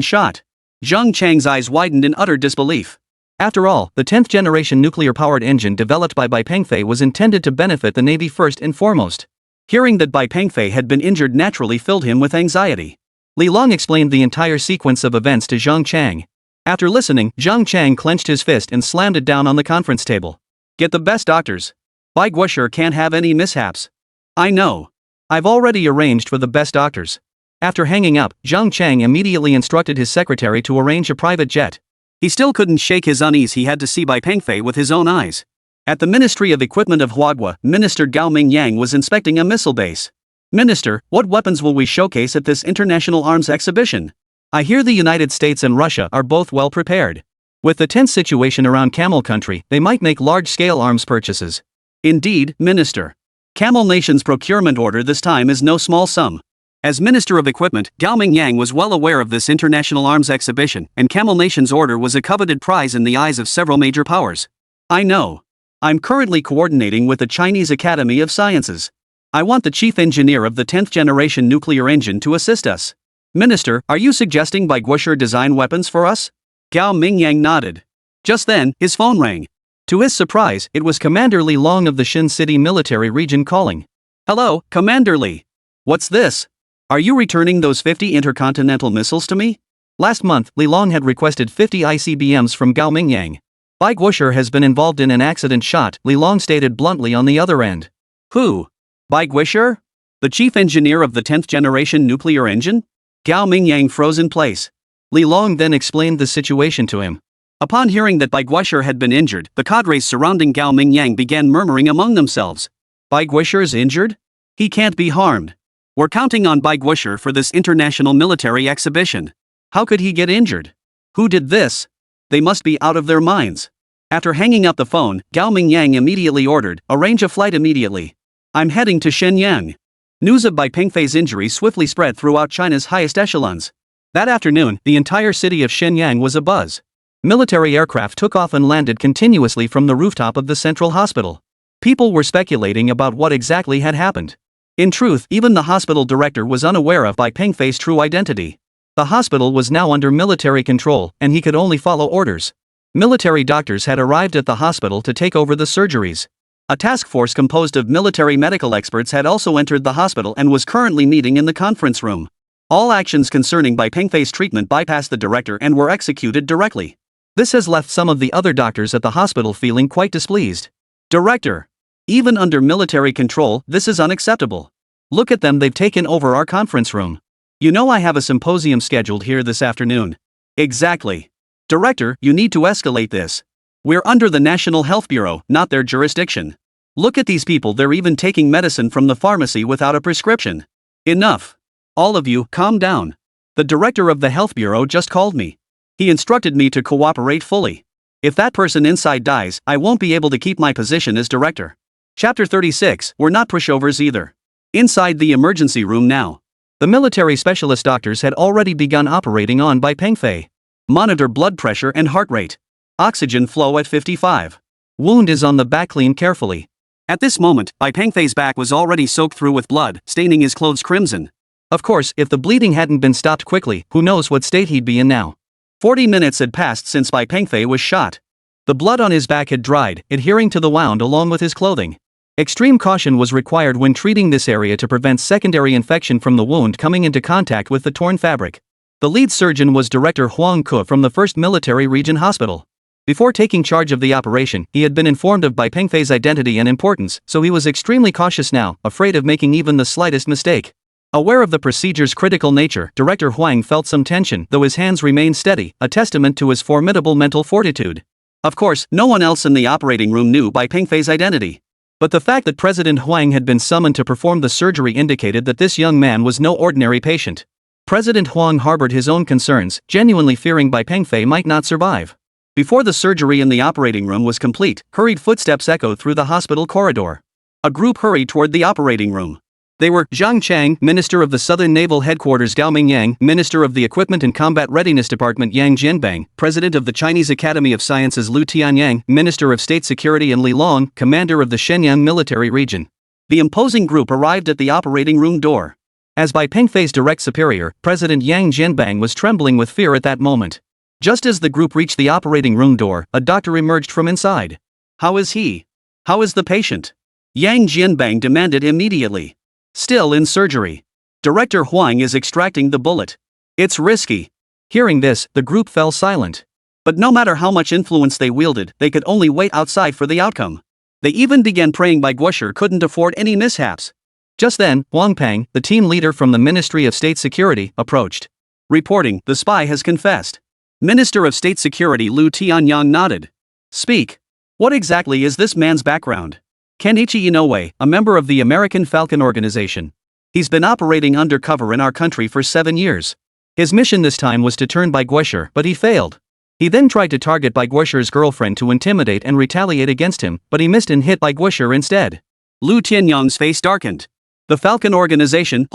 A: shot. Zhang Chang's eyes widened in utter disbelief. After all, the 10th generation nuclear-powered engine developed by Bai Pengfei was intended to benefit the Navy first and foremost. Hearing that Bai Pengfei had been injured naturally filled him with anxiety. Li Long explained the entire sequence of events to Zhang Chang. After listening, Zhang Chang clenched his fist and slammed it down on the conference table. Get the best doctors. Bai Guisher can't have any mishaps. I know. I've already arranged for the best doctors. After hanging up, Zhang Chang immediately instructed his secretary to arrange a private jet. He still couldn't shake his unease. He had to see Bai Pengfei with his own eyes. At the Ministry of Equipment of Huagua, Minister Gao Mingyang was inspecting a missile base. Minister, what weapons will we showcase at this international arms exhibition? I hear the United States and Russia are both well prepared. With the tense situation around Camel country, they might make large-scale arms purchases. Indeed, Minister. Camel Nation's procurement order this time is no small sum. As Minister of Equipment, Gao Mingyang was well aware of this international arms exhibition, and Camel Nation's order was a coveted prize in the eyes of several major powers. I know. I'm currently coordinating with the Chinese Academy of Sciences. I want the chief engineer of the 10th generation nuclear engine to assist us. Minister, are you suggesting Bai Guisher design weapons for us? Gao Mingyang nodded. Just then, his phone rang. To his surprise, it was Commander Li Long of the Xin City military region calling. Hello, Commander Li. What's this? Are you returning those 50 intercontinental missiles to me? Last month, Li Long had requested 50 ICBMs from Gao Mingyang. Bai Guisher has been involved in an accident shot, Li Long stated bluntly on the other end. Who? Bai Guisher? The chief engineer of the 10th generation nuclear engine? Gao Mingyang froze in place. Li Long then explained the situation to him. Upon hearing that Bai Guisher had been injured, the cadres surrounding Gao Mingyang began murmuring among themselves. Bai Guisher's injured? He can't be harmed. We're counting on Bai Guisher for this international military exhibition. How could he get injured? Who did this? They must be out of their minds. After hanging up the phone, Gao Mingyang immediately ordered, arrange a flight immediately. I'm heading to Shenyang. News of Bai Pengfei's injury swiftly spread throughout China's highest echelons. That afternoon, the entire city of Shenyang was abuzz. Military aircraft took off and landed continuously from the rooftop of the central hospital. People were speculating about what exactly had happened. In truth, even the hospital director was unaware of Bai Pengfei's true identity. The hospital was now under military control, and he could only follow orders. Military doctors had arrived at the hospital to take over the surgeries. A task force composed of military medical experts had also entered the hospital and was currently meeting in the conference room. All actions concerning Bai Pengfei's treatment bypassed the director and were executed directly. This has left some of the other doctors at the hospital feeling quite displeased. Director. Even under military control, this is unacceptable. Look at them, they've taken over our conference room. You know I have a symposium scheduled here this afternoon. Exactly. Director, you need to escalate this. We're under the National Health Bureau, not their jurisdiction. Look at these people, they're even taking medicine from the pharmacy without a prescription. Enough. All of you, calm down. The director of the health bureau just called me. He instructed me to cooperate fully. If that person inside dies, I won't be able to keep my position as director. Chapter 36, we're not pushovers either. Inside the emergency room now. The military specialist doctors had already begun operating on Bai Pengfei. Monitor blood pressure and heart rate. Oxygen flow at 55. Wound is on the back, clean carefully. At this moment, Bai Pengfei's back was already soaked through with blood, staining his clothes crimson. Of course, if the bleeding hadn't been stopped quickly, who knows what state he'd be in now. 40 minutes had passed since Bai Pengfei was shot. The blood on his back had dried, adhering to the wound along with his clothing. Extreme caution was required when treating this area to prevent secondary infection from the wound coming into contact with the torn fabric. The lead surgeon was Director Huang Ke from the 1st Military Region Hospital. Before taking charge of the operation, he had been informed of Bai Pengfei's identity and importance, so he was extremely cautious now, afraid of making even the slightest mistake. Aware of the procedure's critical nature, Director Huang felt some tension, though his hands remained steady, a testament to his formidable mental fortitude. Of course, no one else in the operating room knew Bai Pengfei's identity. But the fact that President Huang had been summoned to perform the surgery indicated that this young man was no ordinary patient. President Huang harbored his own concerns, genuinely fearing Bai Pengfei might not survive. Before the surgery in the operating room was complete, hurried footsteps echoed through the hospital corridor. A group hurried toward the operating room. They were Zhang Chang, Minister of the Southern Naval Headquarters Gao Mingyang, Minister of the Equipment and Combat Readiness Department Yang Jianbang, President of the Chinese Academy of Sciences Liu Tianyang, Minister of State Security and Li Long, Commander of the Shenyang Military Region. The imposing group arrived at the operating room door. As Bai Pengfei's direct superior, President Yang Jianbang was trembling with fear at that moment. Just as the group reached the operating room door, a doctor emerged from inside. How is he? How is the patient? Yang Jianbang demanded immediately. Still in surgery. Director Huang is extracting the bullet. It's risky. Hearing this, the group fell silent. But no matter how much influence they wielded, they could only wait outside for the outcome. They even began praying Bai Guosher couldn't afford any mishaps. Just then, Wang Peng, the team leader from the Ministry of State Security, approached. Reporting, the spy has confessed. Minister of State Security Liu Tianyang nodded. Speak. What exactly is this man's background? Kenichi Inoue, a member of the American Falcon Organization. He's been operating undercover in our country for 7 years. His mission this time was to turn Bai Guosher, but he failed. He then tried to target Bai Guosher's girlfriend to intimidate and retaliate against him, but he missed and hit Bai Guosher instead. Liu Tianyang's face darkened. The Falcon Organization,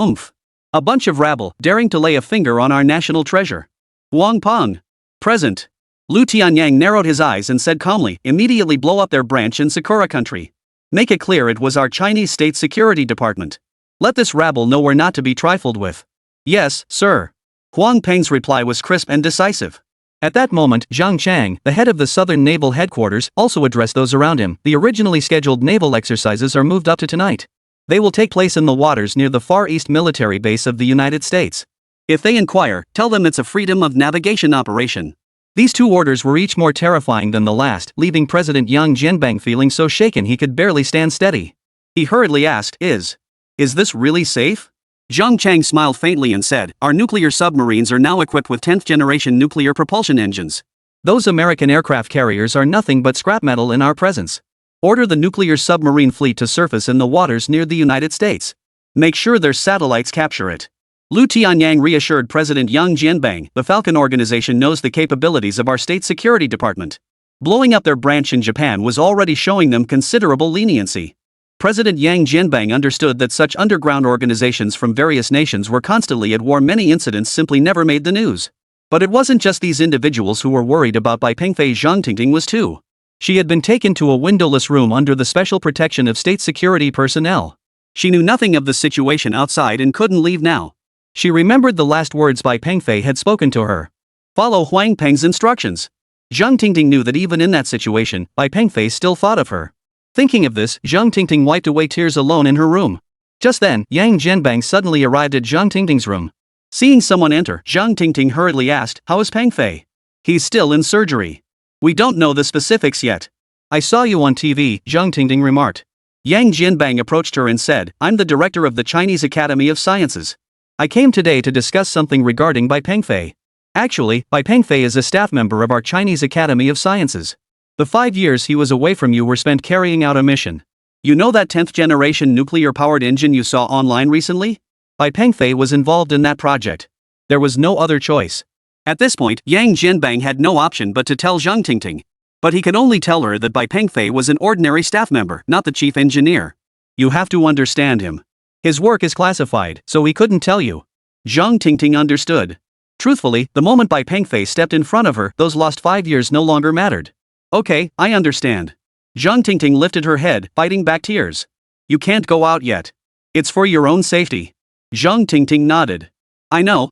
A: a bunch of rabble, daring to lay a finger on our national treasure. Wang Peng. Present. Liu Tianyang narrowed his eyes and said calmly, immediately blow up their branch in Sakura country. Make it clear it was our Chinese State Security Department. Let this rabble know we're not to be trifled with. Yes, sir. Huang Peng's reply was crisp and decisive. At that moment, Zhang Chang, the head of the Southern Naval Headquarters, also addressed those around him. The originally scheduled naval exercises are moved up to tonight. They will take place in the waters near the Far East military base of the United States. If they inquire, tell them it's a freedom of navigation operation. These two orders were each more terrifying than the last, leaving President Yang Jianbang feeling so shaken he could barely stand steady. He hurriedly asked, Is this really safe? Zhang Chang smiled faintly and said, our nuclear submarines are now equipped with 10th generation nuclear propulsion engines. Those American aircraft carriers are nothing but scrap metal in our presence. Order the nuclear submarine fleet to surface in the waters near the United States. Make sure their satellites capture it. Liu Tianyang reassured President Yang Jianbang, the Falcon Organization knows the capabilities of our State Security Department. Blowing up their branch in Japan was already showing them considerable leniency. President Yang Jianbang understood that such underground organizations from various nations were constantly at war. Many incidents simply never made the news. But it wasn't just these individuals who were worried about Bai Pengfei. Zhang Tingting was too. She had been taken to a windowless room under the special protection of state security personnel. She knew nothing of the situation outside and couldn't leave now. She remembered the last words Bai Pengfei had spoken to her. Follow Huang Peng's instructions. Zhang Tingting knew that even in that situation, Bai Pengfei still thought of her. Thinking of this, Zhang Tingting wiped away tears alone in her room. Just then, Yang Jianbang suddenly arrived at Zhang Tingting's room. Seeing someone enter, Zhang Tingting hurriedly asked, how is Pengfei? He's still in surgery. We don't know the specifics yet. I saw you on TV, Zhang Tingting remarked. Yang Jianbang approached her and said, I'm the director of the Chinese Academy of Sciences. I came today to discuss something regarding Bai Pengfei. Actually, Bai Pengfei is a staff member of our Chinese Academy of Sciences. The 5 years he was away from you were spent carrying out a mission. You know that 10th generation nuclear-powered engine you saw online recently? Bai Pengfei was involved in that project. There was no other choice. At this point, Yang Jianbang had no option but to tell Zhang Tingting. But he could only tell her that Bai Pengfei was an ordinary staff member, not the chief engineer. You have to understand him. His work is classified, so he couldn't tell you. Zhang Tingting understood. Truthfully, the moment Bai Pengfei stepped in front of her, those lost 5 years no longer mattered. Okay, I understand. Zhang Tingting lifted her head, fighting back tears. You can't go out yet. It's for your own safety. Zhang Tingting nodded. I know.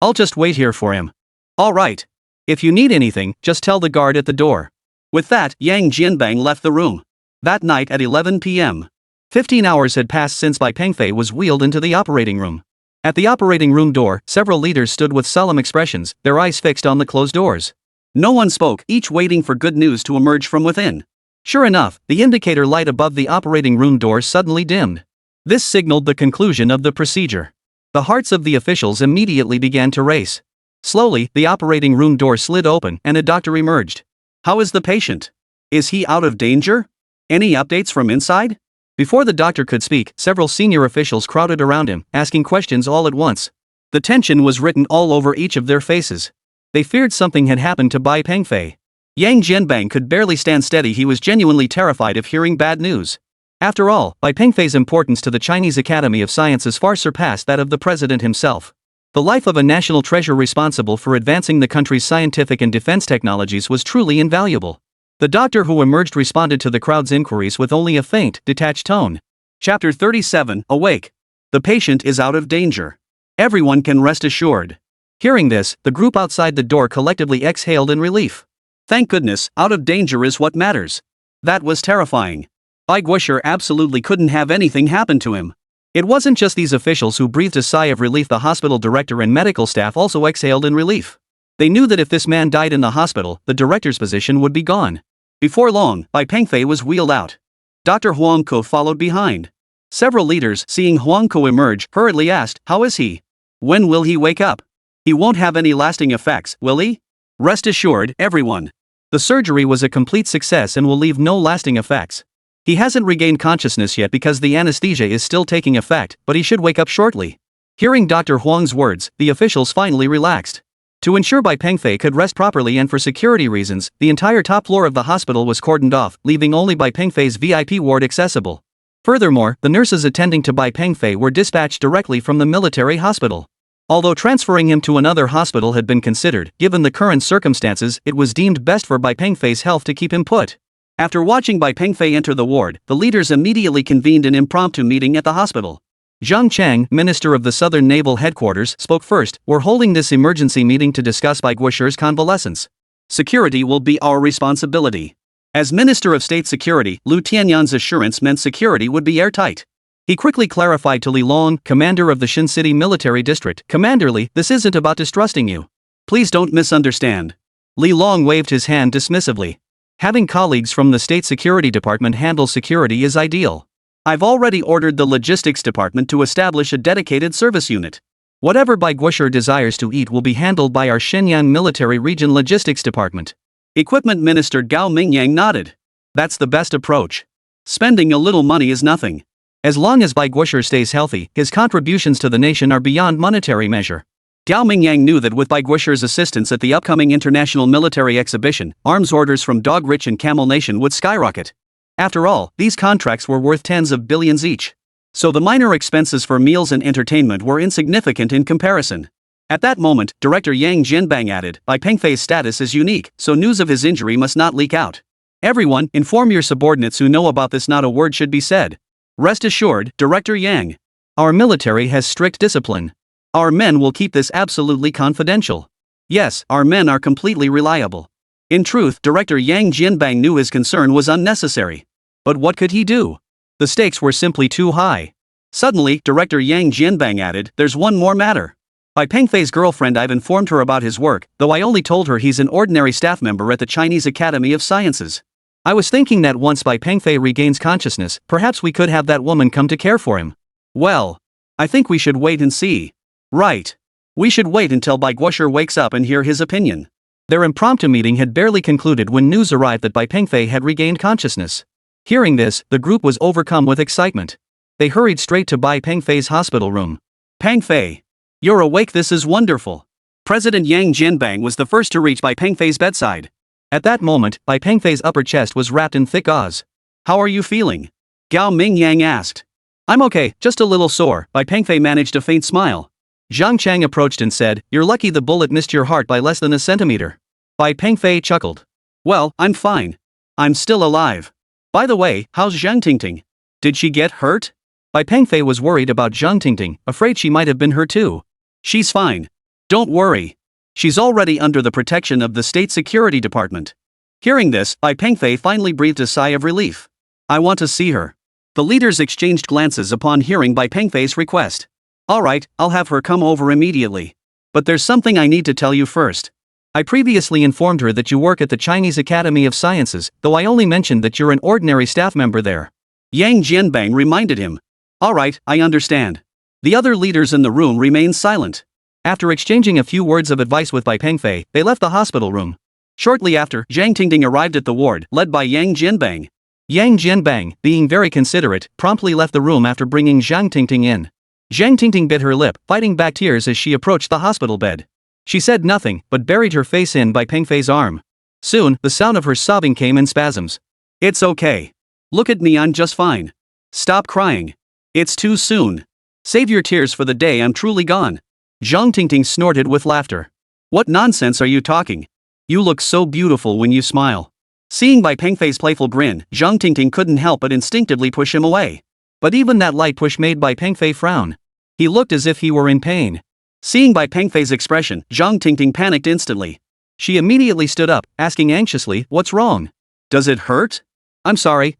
A: I'll just wait here for him. All right. If you need anything, just tell the guard at the door. With that, Yang Jianbang left the room. That night at 11 p.m. 15 hours had passed since Bai Pengfei was wheeled into the operating room. At the operating room door, several leaders stood with solemn expressions, their eyes fixed on the closed doors. No one spoke, each waiting for good news to emerge from within. Sure enough, the indicator light above the operating room door suddenly dimmed. This signaled the conclusion of the procedure. The hearts of the officials immediately began to race. Slowly, the operating room door slid open and a doctor emerged. How is the patient? Is he out of danger? Any updates from inside? Before the doctor could speak, several senior officials crowded around him, asking questions all at once. The tension was written all over each of their faces. They feared something had happened to Bai Pengfei. Yang Jianbang could barely stand steady. He was genuinely terrified of hearing bad news. After all, Bai Pengfei's importance to the Chinese Academy of Sciences far surpassed that of the president himself. The life of a national treasure responsible for advancing the country's scientific and defense technologies was truly invaluable. The doctor who emerged responded to the crowd's inquiries with only a faint, detached tone. Chapter 37, Awake. The patient is out of danger. Everyone can rest assured. Hearing this, the group outside the door collectively exhaled in relief. Thank goodness, out of danger is what matters. That was terrifying. Bai Guosher absolutely couldn't have anything happen to him. It wasn't just these officials who breathed a sigh of relief. The hospital director and medical staff also exhaled in relief. They knew that if this man died in the hospital, the director's position would be gone. Before long, Bai Pengfei was wheeled out. Dr. Huang Ko followed behind. Several leaders, seeing Huang Ko emerge, hurriedly asked, "How is he? When will he wake up? He won't have any lasting effects, will he?" Rest assured, everyone. The surgery was a complete success and will leave no lasting effects. He hasn't regained consciousness yet because the anesthesia is still taking effect, but he should wake up shortly. Hearing Dr. Huang's words, the officials finally relaxed. To ensure Bai Pengfei could rest properly and for security reasons, the entire top floor of the hospital was cordoned off, leaving only Bai Pengfei's VIP ward accessible. Furthermore, the nurses attending to Bai Pengfei were dispatched directly from the military hospital. Although transferring him to another hospital had been considered, given the current circumstances, it was deemed best for Bai Pengfei's health to keep him put. After watching Bai Pengfei enter the ward, the leaders immediately convened an impromptu meeting at the hospital. Zhang Chang, Minister of the Southern Naval Headquarters, spoke first. "We're holding this emergency meeting to discuss Bai Guosher's convalescence. Security will be our responsibility." As Minister of State Security, Liu Tianyan's assurance meant security would be airtight. He quickly clarified to Li Long, commander of the Xin City Military District, "Commander Li, this isn't about distrusting you. Please don't misunderstand." Li Long waved his hand dismissively. Having colleagues from the State Security Department handle security is ideal. I've already ordered the Logistics Department to establish a dedicated service unit. Whatever Bai Guosher desires to eat will be handled by our Shenyang Military Region Logistics Department. Equipment Minister Gao Mingyang nodded. That's the best approach. Spending a little money is nothing. As long as Bai Guosher stays healthy, his contributions to the nation are beyond monetary measure. Gao Mingyang knew that with Bai Guosher's assistance at the upcoming international military exhibition, arms orders from Dog Rich and Camel Nation would skyrocket. After all, these contracts were worth tens of billions each. So the minor expenses for meals and entertainment were insignificant in comparison. At that moment, Director Yang Jianbang added, "Bai Pengfei's status is unique, so news of his injury must not leak out. Everyone, inform your subordinates who know about this. Not a word should be said. Rest assured, Director Yang. Our military has strict discipline. Our men will keep this absolutely confidential. Yes, our men are completely reliable." In truth, Director Yang Jianbang knew his concern was unnecessary. But what could he do? The stakes were simply too high. Suddenly, Director Yang Jianbang added, "There's one more matter. Bai Pengfei's girlfriend, I've informed her about his work, though I only told her he's an ordinary staff member at the Chinese Academy of Sciences. I was thinking that once Bai Pengfei regains consciousness, perhaps we could have that woman come to care for him." "Well, I think we should wait and see." "Right. We should wait until Bai Guosher wakes up and hear his opinion." Their impromptu meeting had barely concluded when news arrived that Bai Pengfei had regained consciousness. Hearing this, the group was overcome with excitement. They hurried straight to Bai Pengfei's hospital room. Pengfei, you're awake, this is wonderful. President Yang Jianbang was the first to reach Bai Pengfei's bedside. At that moment, Bai Pengfei's upper chest was wrapped in thick gauze. How are you feeling? Gao Mingyang asked. I'm okay, just a little sore. Bai Pengfei managed a faint smile. Zhang Chang approached and said, you're lucky the bullet missed your heart by less than a centimeter. Bai Pengfei chuckled. Well, I'm fine. I'm still alive. By the way, how's Zhang Tingting? Did she get hurt? Bai Pengfei was worried about Zhang Tingting, afraid she might have been hurt too. She's fine. Don't worry. She's already under the protection of the State Security Department. Hearing this, Bai Pengfei finally breathed a sigh of relief. I want to see her. The leaders exchanged glances upon hearing Bai Pengfei's request. Alright, I'll have her come over immediately. But there's something I need to tell you first. I previously informed her that you work at the Chinese Academy of Sciences, though I only mentioned that you're an ordinary staff member there. Yang Jianbang reminded him. Alright, I understand. The other leaders in the room remained silent. After exchanging a few words of advice with Bai Pengfei, they left the hospital room. Shortly after, Zhang Tingting arrived at the ward, led by Yang Jianbang. Yang Jianbang, being very considerate, promptly left the room after bringing Zhang Tingting in. Zhang Tingting bit her lip, fighting back tears as she approached the hospital bed. She said nothing, but buried her face in Bai Pengfei's arm. Soon, the sound of her sobbing came in spasms. It's okay. Look at me, I'm just fine. Stop crying. It's too soon. Save your tears for the day I'm truly gone. Zhang Tingting snorted with laughter. What nonsense are you talking? You look so beautiful when you smile. Seeing Bai Pengfei's playful grin, Zhang Tingting couldn't help but instinctively push him away. But even that light push made Bai Pengfei frown. He looked as if he were in pain. Seeing Bai Pengfei's expression, Zhang Tingting panicked instantly. She immediately stood up, asking anxiously, what's wrong? Does it hurt? I'm sorry.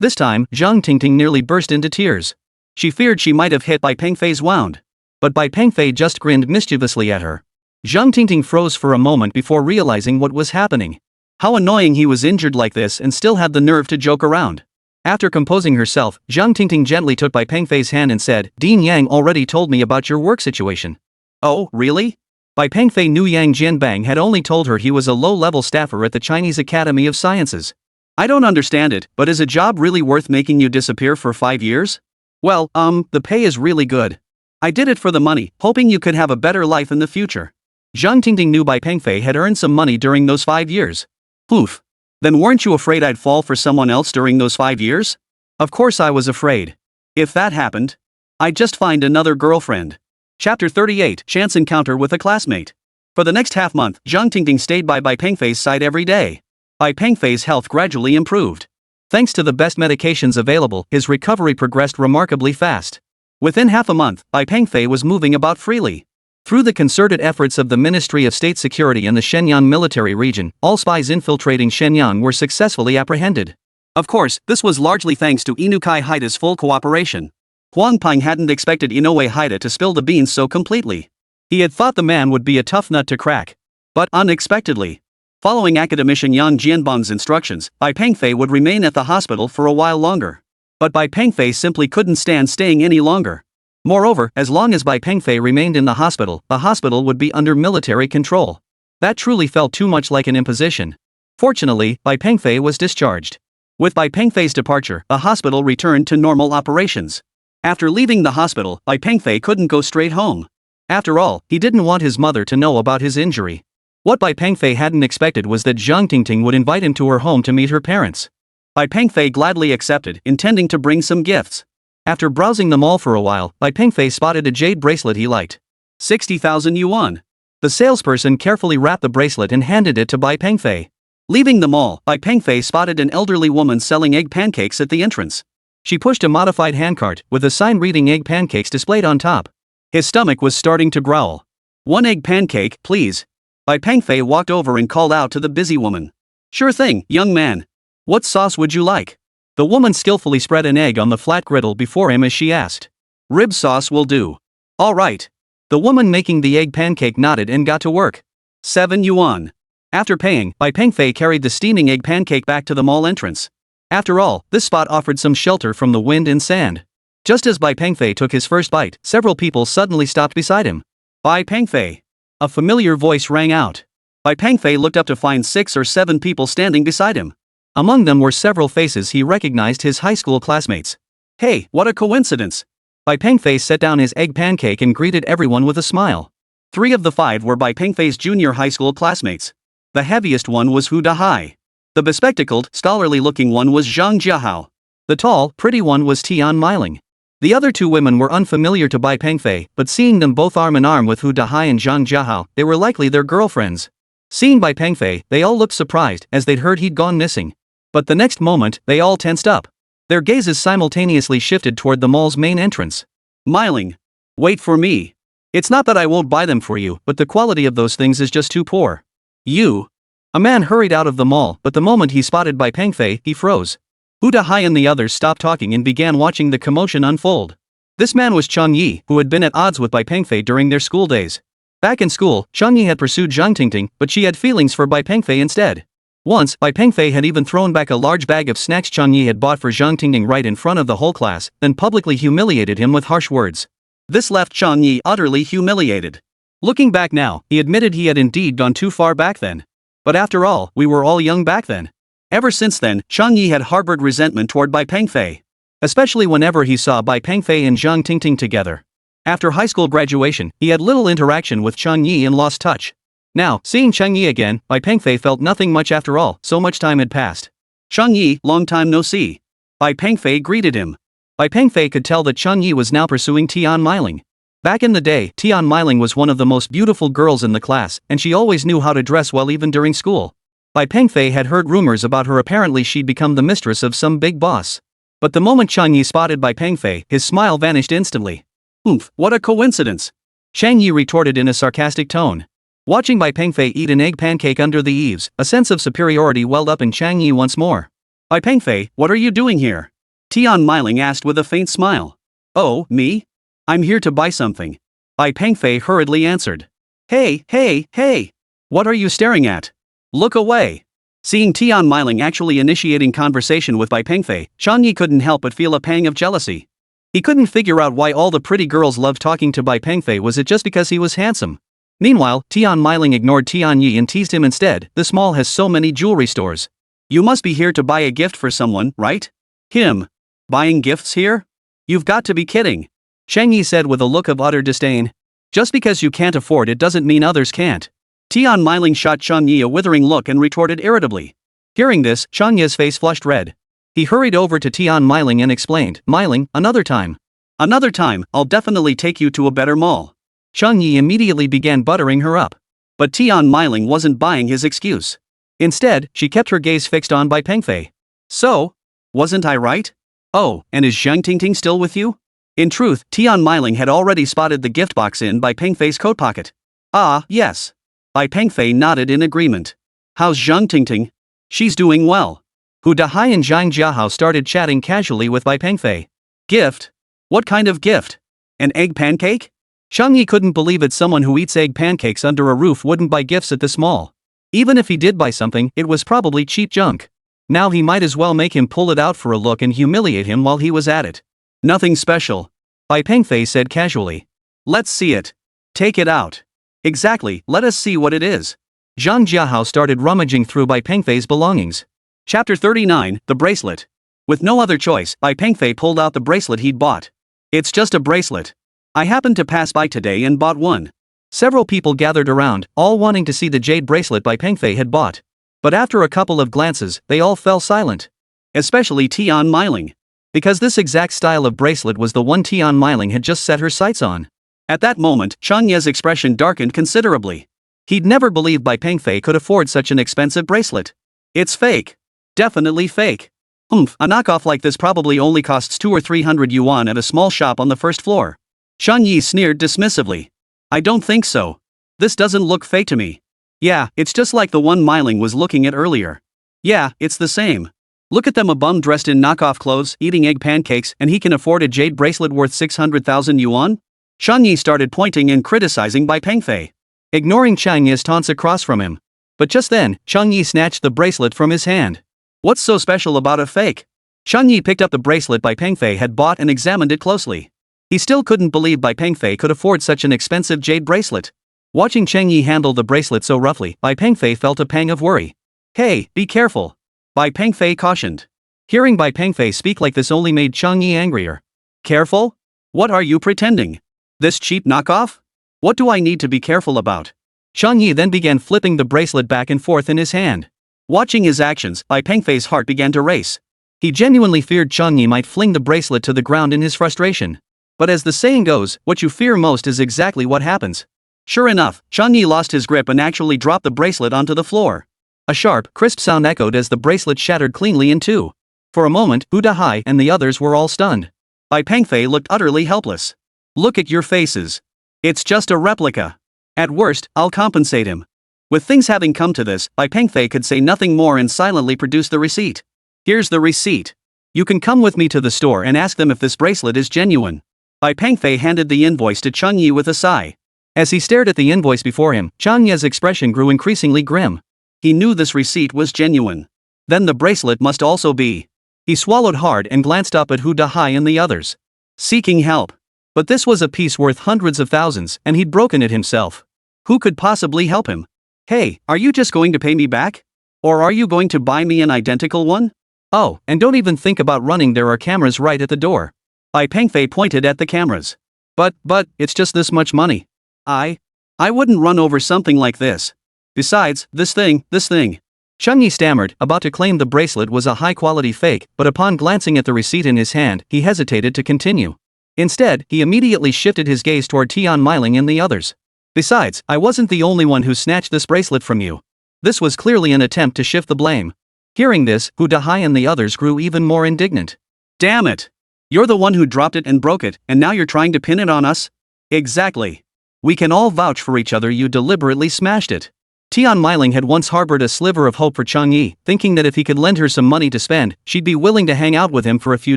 A: This time, Zhang Tingting nearly burst into tears. She feared she might have hit Bai Pengfei's wound. But Bai Pengfei just grinned mischievously at her. Zhang Tingting froze for a moment before realizing what was happening. How annoying he was injured like this and still had the nerve to joke around. After composing herself, Zhang Tingting gently took Bai Pengfei's hand and said, Dean Yang already told me about your work situation. Oh, really? Bai Pengfei knew Yang Jianbang had only told her he was a low-level staffer at the Chinese Academy of Sciences. I don't understand it, but is a job really worth making you disappear for 5 years? Well, the pay is really good. I did it for the money, hoping you could have a better life in the future. Zhang Tingting knew Bai Pengfei had earned some money during those 5 years. Poof. Then weren't you afraid I'd fall for someone else during those 5 years? Of course I was afraid. If that happened, I'd just find another girlfriend. Chapter 38, Chance Encounter with a Classmate. For the next half-month, Zhang Tingting stayed by Bai Pengfei's side every day. Bai Pengfei's health gradually improved. Thanks to the best medications available, his recovery progressed remarkably fast. Within half a month, Bai Pengfei was moving about freely. Through the concerted efforts of the Ministry of State Security and the Shenyang military region, all spies infiltrating Shenyang were successfully apprehended. Of course, this was largely thanks to Inukai Haida's full cooperation. Huang Peng hadn't expected Inoue Haida to spill the beans so completely. He had thought the man would be a tough nut to crack. But unexpectedly, following academician Yang Jianbang's instructions, Bai Pengfei would remain at the hospital for a while longer. But Bai Pengfei simply couldn't stand staying any longer. Moreover, as long as Bai Pengfei remained in the hospital would be under military control. That truly felt too much like an imposition. Fortunately, Bai Pengfei was discharged. With Bai Pengfei's departure, the hospital returned to normal operations. After leaving the hospital, Bai Pengfei couldn't go straight home. After all, he didn't want his mother to know about his injury. What Bai Pengfei hadn't expected was that Zhang Tingting would invite him to her home to meet her parents. Bai Pengfei gladly accepted, intending to bring some gifts. After browsing the mall for a while, Bai Pengfei spotted a jade bracelet he liked. 60,000 yuan. The salesperson carefully wrapped the bracelet and handed it to Bai Pengfei. Leaving the mall, Bai Pengfei spotted an elderly woman selling egg pancakes at the entrance. She pushed a modified handcart, with a sign reading egg pancakes displayed on top. His stomach was starting to growl. 1 egg pancake, please. Bai Pengfei walked over and called out to the busy woman. Sure thing, young man. What sauce would you like? The woman skillfully spread an egg on the flat griddle before him as she asked. Rib sauce will do. All right. The woman making the egg pancake nodded and got to work. 7 yuan. After paying, Bai Pengfei carried the steaming egg pancake back to the mall entrance. After all, this spot offered some shelter from the wind and sand. Just as Bai Pengfei took his first bite, several people suddenly stopped beside him. Bai Pengfei. A familiar voice rang out. Bai Pengfei looked up to find 6 or 7 people standing beside him. Among them were several faces he recognized, his high school classmates. Hey, what a coincidence! Bai Pengfei set down his egg pancake and greeted everyone with a smile. 3 of the 5 were Bai Pengfei's junior high school classmates. The heaviest one was Hu Dahai. The bespectacled, scholarly-looking one was Zhang Jiahao. The tall, pretty one was Tian Meiling. The other 2 women were unfamiliar to Bai Pengfei, but seeing them both arm in arm with Hu Dahai and Zhang Jiahao, they were likely their girlfriends. Seeing Bai Pengfei, they all looked surprised, as they'd heard he'd gone missing. But the next moment, they all tensed up. Their gazes simultaneously shifted toward the mall's main entrance. Meiling. Wait for me. It's not that I won't buy them for you, but the quality of those things is just too poor. You. A man hurried out of the mall, but the moment he spotted Bai Pengfei, he froze. Hu Dahai and the others stopped talking and began watching the commotion unfold. This man was Chang Yi, who had been at odds with Bai Pengfei during their school days. Back in school, Chang Yi had pursued Zhang Tingting, but she had feelings for Bai Pengfei instead. Once, Bai Pengfei had even thrown back a large bag of snacks Chang Yi had bought for Zhang Tingting right in front of the whole class, then publicly humiliated him with harsh words. This left Chang Yi utterly humiliated. Looking back now, he admitted he had indeed gone too far back then. But after all, we were all young back then. Ever since then, Chang Yi had harbored resentment toward Bai Pengfei. Especially whenever he saw Bai Pengfei and Zhang Tingting together. After high school graduation, he had little interaction with Chang Yi and lost touch. Now, seeing Chang Yi again, Bai Pengfei felt nothing much after all, so much time had passed. Chang Yi, long time no see. Bai Pengfei greeted him. Bai Pengfei could tell that Chang Yi was now pursuing Tian Meiling. Back in the day, Tian Meiling was one of the most beautiful girls in the class, and she always knew how to dress well even during school. Bai Pengfei had heard rumors about her. Apparently she'd become the mistress of some big boss. But the moment Chang Yi spotted Bai Pengfei, his smile vanished instantly. Oomph, what a coincidence! Chang Yi retorted in a sarcastic tone. Watching Bai Pengfei eat an egg pancake under the eaves, a sense of superiority welled up in Chang Yi once more. Bai Pengfei, what are you doing here? Tian Meiling asked with a faint smile. Oh, me? I'm here to buy something. Bai Pengfei hurriedly answered. Hey, hey, hey! What are you staring at? Look away! Seeing Tian Meiling actually initiating conversation with Bai Pengfei, Chang Yi couldn't help but feel a pang of jealousy. He couldn't figure out why all the pretty girls loved talking to Bai Pengfei. Was it just because he was handsome? Meanwhile, Tian Meiling ignored Tian Yi and teased him instead. This mall has so many jewelry stores. You must be here to buy a gift for someone, right? Him. Buying gifts here? You've got to be kidding. Chang Yi said with a look of utter disdain. Just because you can't afford it doesn't mean others can't. Tian Meiling shot Chang Yi a withering look and retorted irritably. Hearing this, Chang Yi's face flushed red. He hurried over to Tian Meiling and explained, Meiling, another time. Another time, I'll definitely take you to a better mall. Chang Yi immediately began buttering her up. But Tian Meiling wasn't buying his excuse. Instead, she kept her gaze fixed on Bai Pengfei. So? Wasn't I right? Oh, and is Zhang Tingting still with you? In truth, Tian Meiling had already spotted the gift box in Bai Pengfei's coat pocket. Ah, yes. Bai Pengfei nodded in agreement. How's Zhang Tingting? She's doing well. Hu Dahai and Zhang Jiahao started chatting casually with Bai Pengfei. Gift? What kind of gift? An egg pancake? Chang Yi couldn't believe it. Someone who eats egg pancakes under a roof wouldn't buy gifts at this mall. Even if he did buy something, it was probably cheap junk. Now he might as well make him pull it out for a look and humiliate him while he was at it. Nothing special. Bai Pengfei said casually. Let's see it. Take it out. Exactly, let us see what it is. Zhang Jiahao started rummaging through Bai Pengfei's belongings. Chapter 39, The Bracelet. With no other choice, Bai Pengfei pulled out the bracelet he'd bought. It's just a bracelet. I happened to pass by today and bought one. Several people gathered around, all wanting to see the jade bracelet Bai Pengfei had bought. But after a couple of glances, they all fell silent. Especially Tian Meiling. Because this exact style of bracelet was the one Tian Meiling had just set her sights on. At that moment, Chang Yi's expression darkened considerably. He'd never believed Bai Pengfei could afford such an expensive bracelet. It's fake. Definitely fake. A knockoff like this probably only costs 200 or 300 yuan at a small shop on the first floor. Chang Yi sneered dismissively. I don't think so. This doesn't look fake to me. Yeah, it's just like the one Meiling was looking at earlier. Yeah, it's the same. Look at them, a bum dressed in knockoff clothes, eating egg pancakes, and he can afford a jade bracelet worth 600,000 yuan? Chang Yi started pointing and criticizing Bai Pengfei, ignoring Chang Yi's taunts across from him. But just then, Chang Yi snatched the bracelet from his hand. What's so special about a fake? Chang Yi picked up the bracelet Bai Pengfei had bought and examined it closely. He still couldn't believe Bai Pengfei could afford such an expensive jade bracelet. Watching Chang Yi handle the bracelet so roughly, Bai Pengfei felt a pang of worry. Hey, be careful. Bai Pengfei cautioned. Hearing Bai Pengfei speak like this only made Chang Yi angrier. Careful? What are you pretending? This cheap knockoff? What do I need to be careful about? Chang Yi then began flipping the bracelet back and forth in his hand. Watching his actions, Bai Pengfei's heart began to race. He genuinely feared Chang Yi might fling the bracelet to the ground in his frustration. But as the saying goes, what you fear most is exactly what happens. Sure enough, Chang Yi lost his grip and actually dropped the bracelet onto the floor. A sharp, crisp sound echoed as the bracelet shattered cleanly in two. For a moment, Hu Dahai and the others were all stunned. Bai Pengfei looked utterly helpless. Look at your faces. It's just a replica. At worst, I'll compensate him. With things having come to this, Bai Pengfei could say nothing more and silently produced the receipt. Here's the receipt. You can come with me to the store and ask them if this bracelet is genuine. Bai Pengfei handed the invoice to Chang Yi with a sigh. As he stared at the invoice before him, Chang Yi's expression grew increasingly grim. He knew this receipt was genuine. Then the bracelet must also be. He swallowed hard and glanced up at Hu Dahai and the others. Seeking help. But this was a piece worth hundreds of thousands, and he'd broken it himself. Who could possibly help him? Hey, are you just going to pay me back? Or are you going to buy me an identical one? Oh, and don't even think about running, there are cameras right at the door. Bai Pengfei pointed at the cameras. But, it's just this much money. I wouldn't run over something like this. Besides, this thing. Chang Yi stammered, about to claim the bracelet was a high-quality fake, but upon glancing at the receipt in his hand, he hesitated to continue. Instead, he immediately shifted his gaze toward Tian Meiling and the others. Besides, I wasn't the only one who snatched this bracelet from you. This was clearly an attempt to shift the blame. Hearing this, Hu Dahai and the others grew even more indignant. Damn it! You're the one who dropped it and broke it, and now you're trying to pin it on us? Exactly. We can all vouch for each other, you deliberately smashed it. Tian Meiling had once harbored a sliver of hope for Chang Yi, thinking that if he could lend her some money to spend, she'd be willing to hang out with him for a few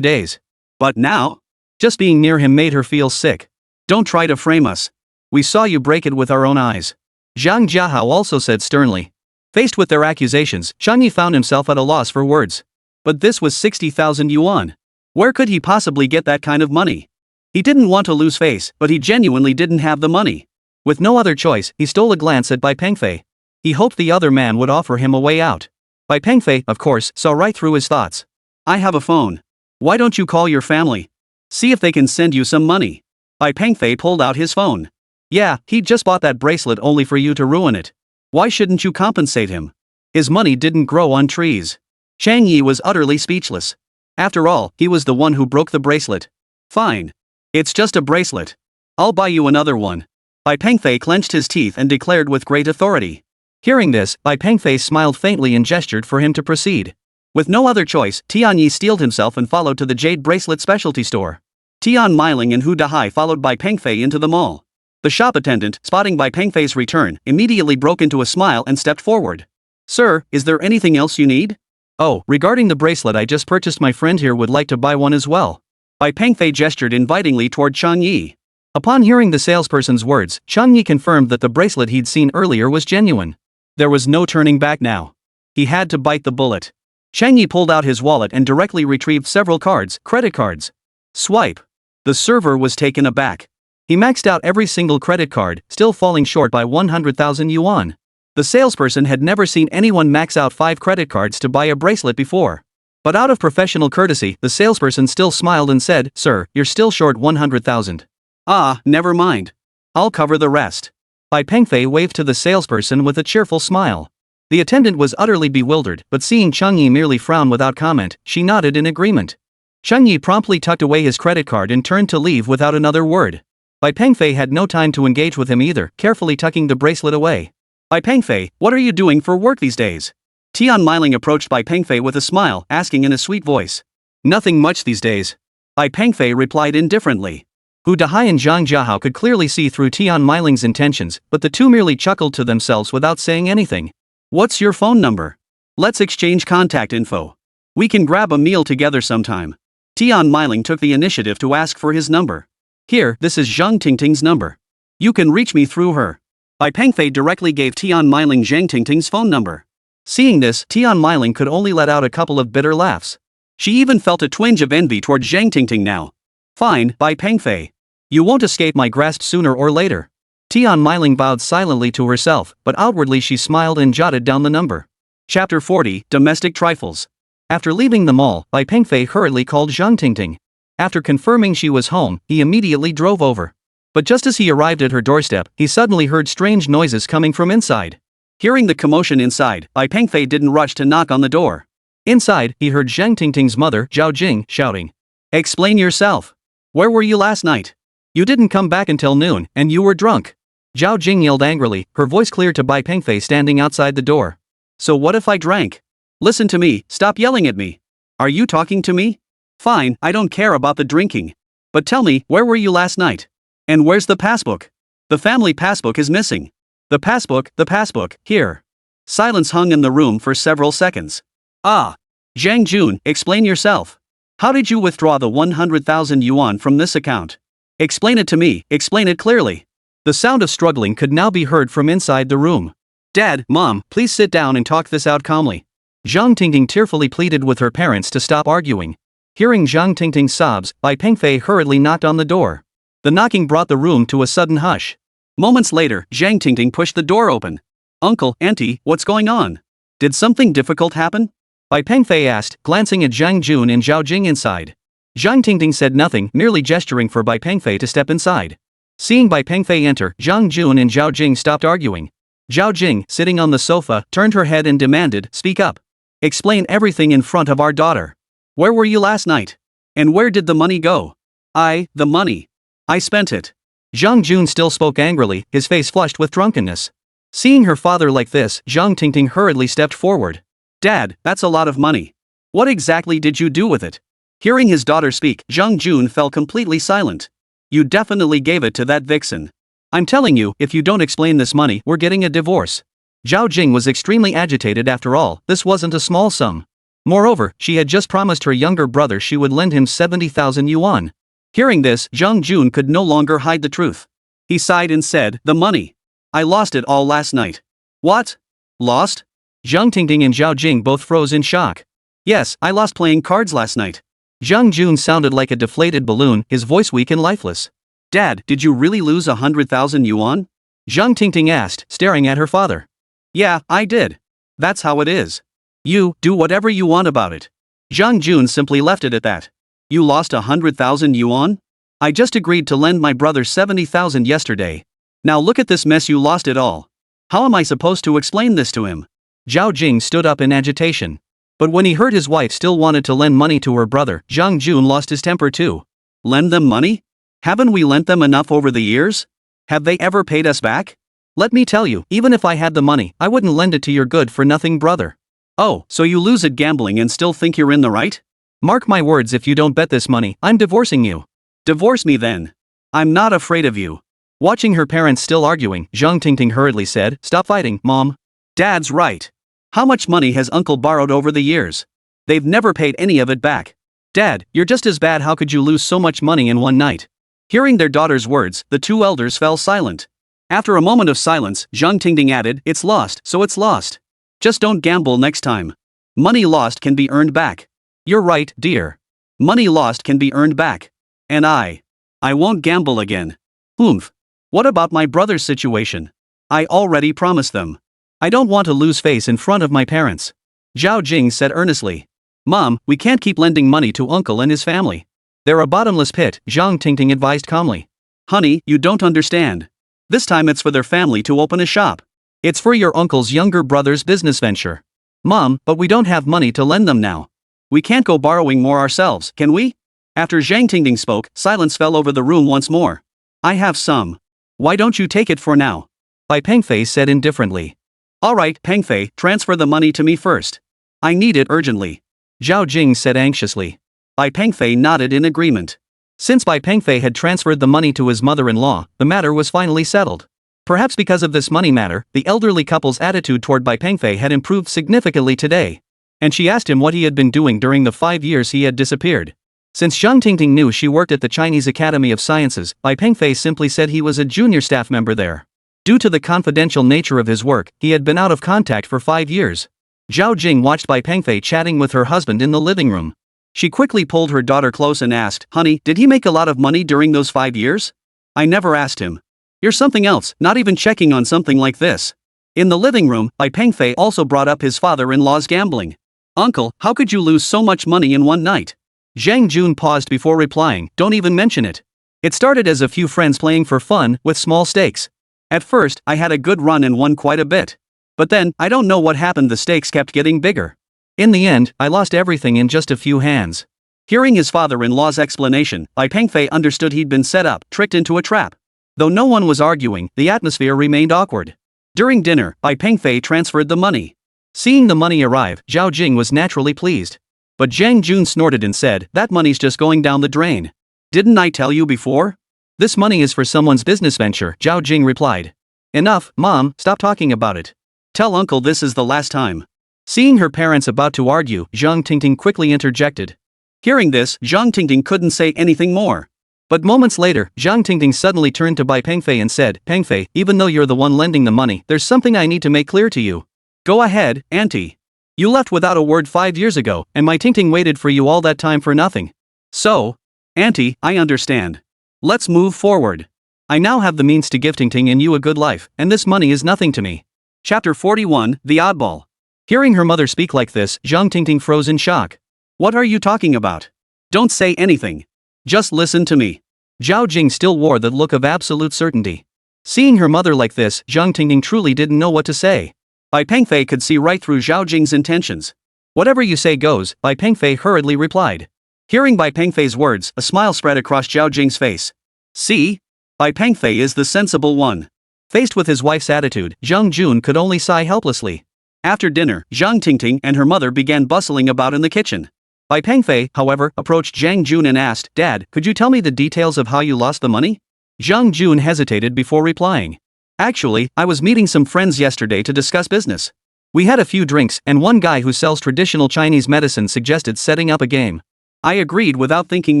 A: days. But now? Just being near him made her feel sick. Don't try to frame us. We saw you break it with our own eyes. Zhang Jiahao also said sternly. Faced with their accusations, Chang Yi found himself at a loss for words. But this was 60,000 yuan. Where could he possibly get that kind of money? He didn't want to lose face, but he genuinely didn't have the money. With no other choice, he stole a glance at Bai Pengfei. He hoped the other man would offer him a way out. Bai Pengfei, of course, saw right through his thoughts. I have a phone. Why don't you call your family? See if they can send you some money. Bai Pengfei pulled out his phone. Yeah, he'd just bought that bracelet only for you to ruin it. Why shouldn't you compensate him? His money didn't grow on trees. Chang Yi was utterly speechless. After all, he was the one who broke the bracelet. Fine. It's just a bracelet. I'll buy you another one. Bai Pengfei clenched his teeth and declared with great authority. Hearing this, Bai Pengfei smiled faintly and gestured for him to proceed. With no other choice, Tian Yi steeled himself and followed to the jade bracelet specialty store. Tian Meiling and Hu Dahai followed Bai Pengfei into the mall. The shop attendant, spotting Bai Pengfei's return, immediately broke into a smile and stepped forward. Sir, is there anything else you need? Oh, regarding the bracelet I just purchased, my friend here would like to buy one as well. Bai Pengfei gestured invitingly toward Chang Yi. Upon hearing the salesperson's words, Chang Yi confirmed that the bracelet he'd seen earlier was genuine. There was no turning back now. He had to bite the bullet. Chang Yi pulled out his wallet and directly retrieved several cards, credit cards. Swipe. The server was taken aback. He maxed out every single credit card, still falling short by 100,000 yuan. The salesperson had never seen anyone max out 5 credit cards to buy a bracelet before. But out of professional courtesy, the salesperson still smiled and said, Sir, you're still short 100,000. Ah, never mind. I'll cover the rest. Bai Pengfei waved to the salesperson with a cheerful smile. The attendant was utterly bewildered, but seeing Chang Yi merely frown without comment, she nodded in agreement. Chang Yi promptly tucked away his credit card and turned to leave without another word. Bai Pengfei had no time to engage with him either, carefully tucking the bracelet away. Bai Pengfei, what are you doing for work these days? Tian Meiling approached Bai Pengfei with a smile, asking in a sweet voice. Nothing much these days. Bai Pengfei replied indifferently. Hu Dahai and Zhang Jiahao could clearly see through Tian Meiling's intentions, but the two merely chuckled to themselves without saying anything. What's your phone number? Let's exchange contact info. We can grab a meal together sometime. Tian Meiling took the initiative to ask for his number. Here, this is Zhang Tingting's number. You can reach me through her. Bai Pengfei directly gave Tian Meiling Zhang Tingting's phone number. Seeing this, Tian Meiling could only let out a couple of bitter laughs. She even felt a twinge of envy toward Zhang Tingting now. Fine, Bai Pengfei. You won't escape my grasp sooner or later. Tian Meiling bowed silently to herself, but outwardly she smiled and jotted down the number. Chapter 40, Domestic Trifles. After leaving the mall, Bai Pengfei hurriedly called Zhang Tingting. After confirming she was home, he immediately drove over. But just as he arrived at her doorstep, he suddenly heard strange noises coming from inside. Hearing the commotion inside, Bai Pengfei didn't rush to knock on the door. Inside, he heard Zhang Tingting's mother, Zhao Jing, shouting, "Explain yourself. Where were you last night? You didn't come back until noon, and you were drunk." Zhao Jing yelled angrily, her voice clear to Bai Pengfei standing outside the door. "So what if I drank? Listen to me, stop yelling at me. Are you talking to me? Fine, I don't care about the drinking. But tell me, where were you last night? And where's the passbook? The family passbook is missing. The passbook, here." Silence hung in the room for several seconds. "Ah. Zhang Jun, explain yourself. How did you withdraw the 100,000 yuan from this account? Explain it to me, explain it clearly." The sound of struggling could now be heard from inside the room. "Dad, Mom, please sit down and talk this out calmly." Zhang Tingting tearfully pleaded with her parents to stop arguing. Hearing Zhang Tingting's sobs, Bai Pengfei hurriedly knocked on the door. The knocking brought the room to a sudden hush. Moments later, Zhang Tingting pushed the door open. "Uncle, Auntie, what's going on? Did something difficult happen?" Bai Pengfei asked, glancing at Zhang Jun and Zhao Jing inside. Zhang Tingting said nothing, merely gesturing for Bai Pengfei to step inside. Seeing Bai Pengfei enter, Zhang Jun and Zhao Jing stopped arguing. Zhao Jing, sitting on the sofa, turned her head and demanded, "Speak up. Explain everything in front of our daughter. Where were you last night? And where did the money go?" The money. I spent it." Zhang Jun still spoke angrily, his face flushed with drunkenness. Seeing her father like this, Zhang Tingting hurriedly stepped forward. "Dad, that's a lot of money. What exactly did you do with it?" Hearing his daughter speak, Zhang Jun fell completely silent. "You definitely gave it to that vixen. I'm telling you, if you don't explain this money, we're getting a divorce." Zhao Jing was extremely agitated. After all, this wasn't a small sum. Moreover, she had just promised her younger brother she would lend him 70,000 yuan. Hearing this, Zhang Jun could no longer hide the truth. He sighed and said, "The money. I lost it all last night." "What? Lost?" Zhang Tingting and Zhao Jing both froze in shock. "Yes, I lost playing cards last night." Zhang Jun sounded like a deflated balloon, his voice weak and lifeless. "Dad, did you really lose 100,000 yuan?" Zhang Tingting asked, staring at her father. "Yeah, I did. That's how it is. You do whatever you want about it." Zhang Jun simply left it at that. "You lost 100,000 yuan? I just agreed to lend my brother 70,000 yesterday. Now look at this mess, you lost it all. How am I supposed to explain this to him?" Zhao Jing stood up in agitation. But when he heard his wife still wanted to lend money to her brother, Zhang Jun lost his temper too. "Lend them money? Haven't we lent them enough over the years? Have they ever paid us back? Let me tell you, even if I had the money, I wouldn't lend it to your good-for-nothing brother." "Oh, so you lose at gambling and still think you're in the right? Mark my words, if you don't bet this money, I'm divorcing you." "Divorce me then. I'm not afraid of you." Watching her parents still arguing, Zhang Tingting hurriedly said, "Stop fighting, Mom. Dad's right. How much money has Uncle borrowed over the years? They've never paid any of it back. Dad, you're just as bad. How could you lose so much money in one night?" Hearing their daughter's words, the two elders fell silent. After a moment of silence, Zhang Tingting added, "It's lost, so it's lost. Just don't gamble next time. Money lost can be earned back." "You're right, dear. Money lost can be earned back. And I won't gamble again." "Oomph. What about my brother's situation? I already promised them. I don't want to lose face in front of my parents." Zhao Jing said earnestly. "Mom, we can't keep lending money to Uncle and his family. They're a bottomless pit," Zhang Tingting advised calmly. "Honey, you don't understand. This time it's for their family to open a shop. It's for your uncle's younger brother's business venture." "Mom, but we don't have money to lend them now. We can't go borrowing more ourselves, can we?" After Zhang Tingting spoke, silence fell over the room once more. "I have some. Why don't you take it for now?" Bai Pengfei said indifferently. "All right, Pengfei, transfer the money to me first. I need it urgently." Zhao Jing said anxiously. Bai Pengfei nodded in agreement. Since Bai Pengfei had transferred the money to his mother-in-law, the matter was finally settled. Perhaps because of this money matter, the elderly couple's attitude toward Bai Pengfei had improved significantly today. And she asked him what he had been doing during the 5 years he had disappeared. Since Zhang Tingting knew she worked at the Chinese Academy of Sciences, Bai Pengfei simply said he was a junior staff member there. Due to the confidential nature of his work, he had been out of contact for 5 years. Zhao Jing watched Bai Pengfei chatting with her husband in the living room. She quickly pulled her daughter close and asked, "Honey, did he make a lot of money during those 5 years? I never asked him." "You're something else, not even checking on something like this." In the living room, Bai Pengfei also brought up his father-in-law's gambling. Uncle, how could you lose so much money in one night? Zhang Jun paused before replying, don't even mention it. It started as a few friends playing for fun, with small stakes. At first, I had a good run and won quite a bit. But then, I don't know what happened, the stakes kept getting bigger. In the end, I lost everything in just a few hands. Hearing his father-in-law's explanation, Bai Pengfei understood he'd been set up, tricked into a trap. Though no one was arguing, the atmosphere remained awkward. During dinner, Bai Pengfei transferred the money. Seeing the money arrive, Zhao Jing was naturally pleased. But Zhang Jun snorted and said, that money's just going down the drain. Didn't I tell you before? This money is for someone's business venture, Zhao Jing replied. Enough, Mom, stop talking about it. Tell Uncle this is the last time. Seeing her parents about to argue, Zhang Tingting quickly interjected. Hearing this, Zhang Tingting couldn't say anything more. But moments later, Zhang Tingting suddenly turned to Bai Pengfei and said, Pengfei, even though you're the one lending the money, there's something I need to make clear to you. Go ahead, Auntie. You left without a word 5 years ago, and my Tingting waited for you all that time for nothing. So? Auntie, I understand. Let's move forward. I now have the means to give Tingting and you a good life, and this money is nothing to me. Chapter 41, The Oddball. Hearing her mother speak like this, Zhang Tingting froze in shock. What are you talking about? Don't say anything. Just listen to me. Zhao Jing still wore the look of absolute certainty. Seeing her mother like this, Zhang Tingting truly didn't know what to say. Bai Pengfei could see right through Zhao Jing's intentions. Whatever you say goes, Bai Pengfei hurriedly replied. Hearing Bai Pengfei's words, a smile spread across Zhao Jing's face. See? Bai Pengfei is the sensible one. Faced with his wife's attitude, Zhang Jun could only sigh helplessly. After dinner, Zhang Tingting and her mother began bustling about in the kitchen. Bai Pengfei, however, approached Zhang Jun and asked, Dad, could you tell me the details of how you lost the money? Zhang Jun hesitated before replying. Actually, I was meeting some friends yesterday to discuss business. We had a few drinks, and one guy who sells traditional Chinese medicine suggested setting up a game. I agreed without thinking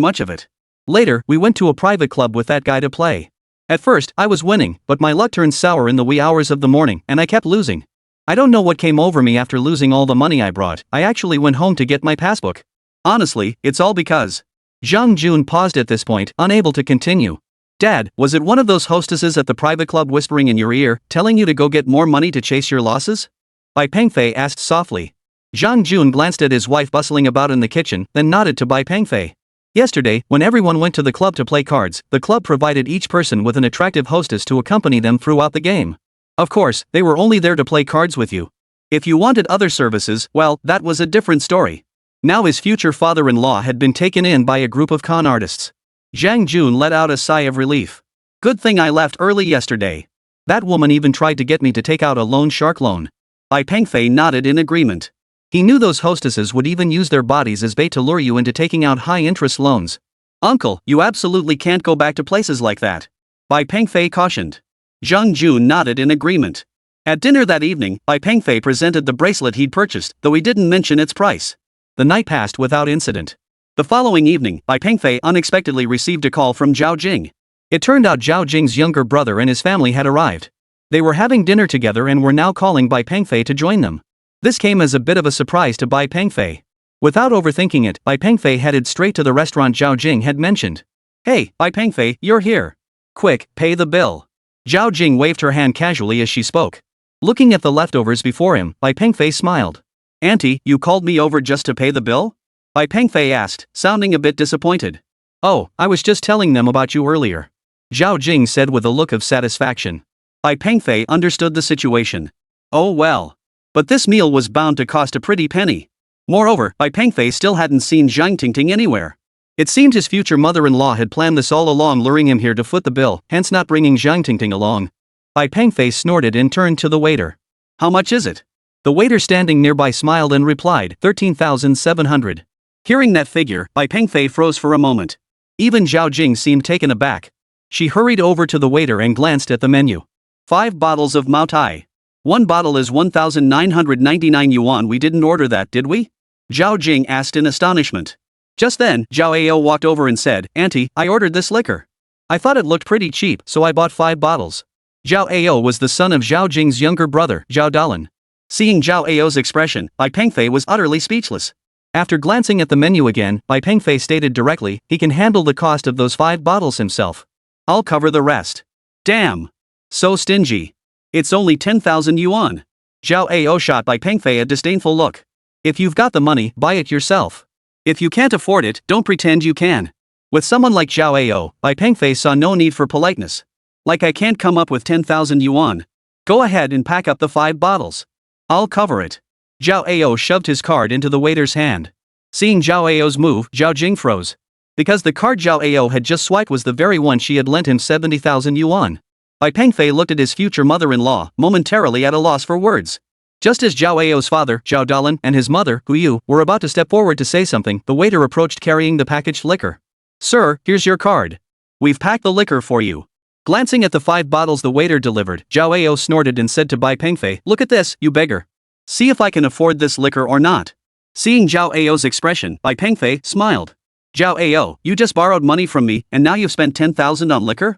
A: much of it. Later, we went to a private club with that guy to play. At first, I was winning, but my luck turned sour in the wee hours of the morning, and I kept losing. I don't know what came over me after losing all the money I brought. I actually went home to get my passbook. Honestly, it's all because. Zhang Jun paused at this point, unable to continue. Dad, was it one of those hostesses at the private club whispering in your ear, telling you to go get more money to chase your losses? Bai Pengfei asked softly. Zhang Jun glanced at his wife bustling about in the kitchen, then nodded to Bai Pengfei. Yesterday, when everyone went to the club to play cards, the club provided each person with an attractive hostess to accompany them throughout the game. Of course, they were only there to play cards with you. If you wanted other services, well, that was a different story. Now his future father-in-law had been taken in by a group of con artists. Zhang Jun let out a sigh of relief. Good thing I left early yesterday. That woman even tried to get me to take out a loan shark loan. Bai Pengfei nodded in agreement. He knew those hostesses would even use their bodies as bait to lure you into taking out high-interest loans. Uncle, you absolutely can't go back to places like that. Bai Pengfei cautioned. Zhang Jun nodded in agreement. At dinner that evening, Bai Pengfei presented the bracelet he'd purchased, though he didn't mention its price. The night passed without incident. The following evening, Bai Pengfei unexpectedly received a call from Zhao Jing. It turned out Zhao Jing's younger brother and his family had arrived. They were having dinner together and were now calling Bai Pengfei to join them. This came as a bit of a surprise to Bai Pengfei. Without overthinking it, Bai Pengfei headed straight to the restaurant Zhao Jing had mentioned. Hey, Bai Pengfei, you're here. Quick, pay the bill. Zhao Jing waved her hand casually as she spoke. Looking at the leftovers before him, Bai Pengfei smiled. Auntie, you called me over just to pay the bill? Bai Pengfei asked, sounding a bit disappointed. Oh, I was just telling them about you earlier. Zhao Jing said with a look of satisfaction. Bai Pengfei understood the situation. Oh well. But this meal was bound to cost a pretty penny. Moreover, Bai Pengfei still hadn't seen Zhang Tingting anywhere. It seemed his future mother-in-law had planned this all along, luring him here to foot the bill, hence not bringing Zhang Tingting along. Bai Pengfei snorted and turned to the waiter. How much is it? The waiter standing nearby smiled and replied, 13,700. Hearing that figure, Bai Pengfei froze for a moment. Even Zhao Jing seemed taken aback. She hurried over to the waiter and glanced at the menu. 5 bottles of Mao Tai. 1 bottle is 1,999 yuan. We didn't order that, did we? Zhao Jing asked in astonishment. Just then, Zhao Ao walked over and said, Auntie, I ordered this liquor. I thought it looked pretty cheap, so I bought 5 bottles. Zhao Ao was the son of Zhao Jing's younger brother, Zhao Dalan. Seeing Zhao Ao's expression, Bai Pengfei was utterly speechless. After glancing at the menu again, Bai Pengfei stated directly, he can handle the cost of those 5 bottles himself. I'll cover the rest. Damn. So stingy. It's only 10,000 yuan. Zhao Ao shot Bai Pengfei a disdainful look. If you've got the money, buy it yourself. If you can't afford it, don't pretend you can. With someone like Zhao Ao, Bai Pengfei saw no need for politeness. Like I can't come up with 10,000 yuan. Go ahead and pack up the 5 bottles. I'll cover it. Zhao Ao shoved his card into the waiter's hand. Seeing Zhao Ao's move, Zhao Jing froze. Because the card Zhao Ao had just swiped was the very one she had lent him 70,000 yuan. Bai Pengfei looked at his future mother-in-law, momentarily at a loss for words. Just as Zhao Ao's father, Zhao Dalan, and his mother, Hu Yu, were about to step forward to say something, the waiter approached carrying the packaged liquor. Sir, here's your card. We've packed the liquor for you. Glancing at the 5 bottles the waiter delivered, Zhao Ao snorted and said to Bai Pengfei, look at this, you beggar. See if I can afford this liquor or not. Seeing Zhao Ao's expression, Bai Pengfei smiled. Zhao Ao, you just borrowed money from me and now you've spent 10,000 on liquor?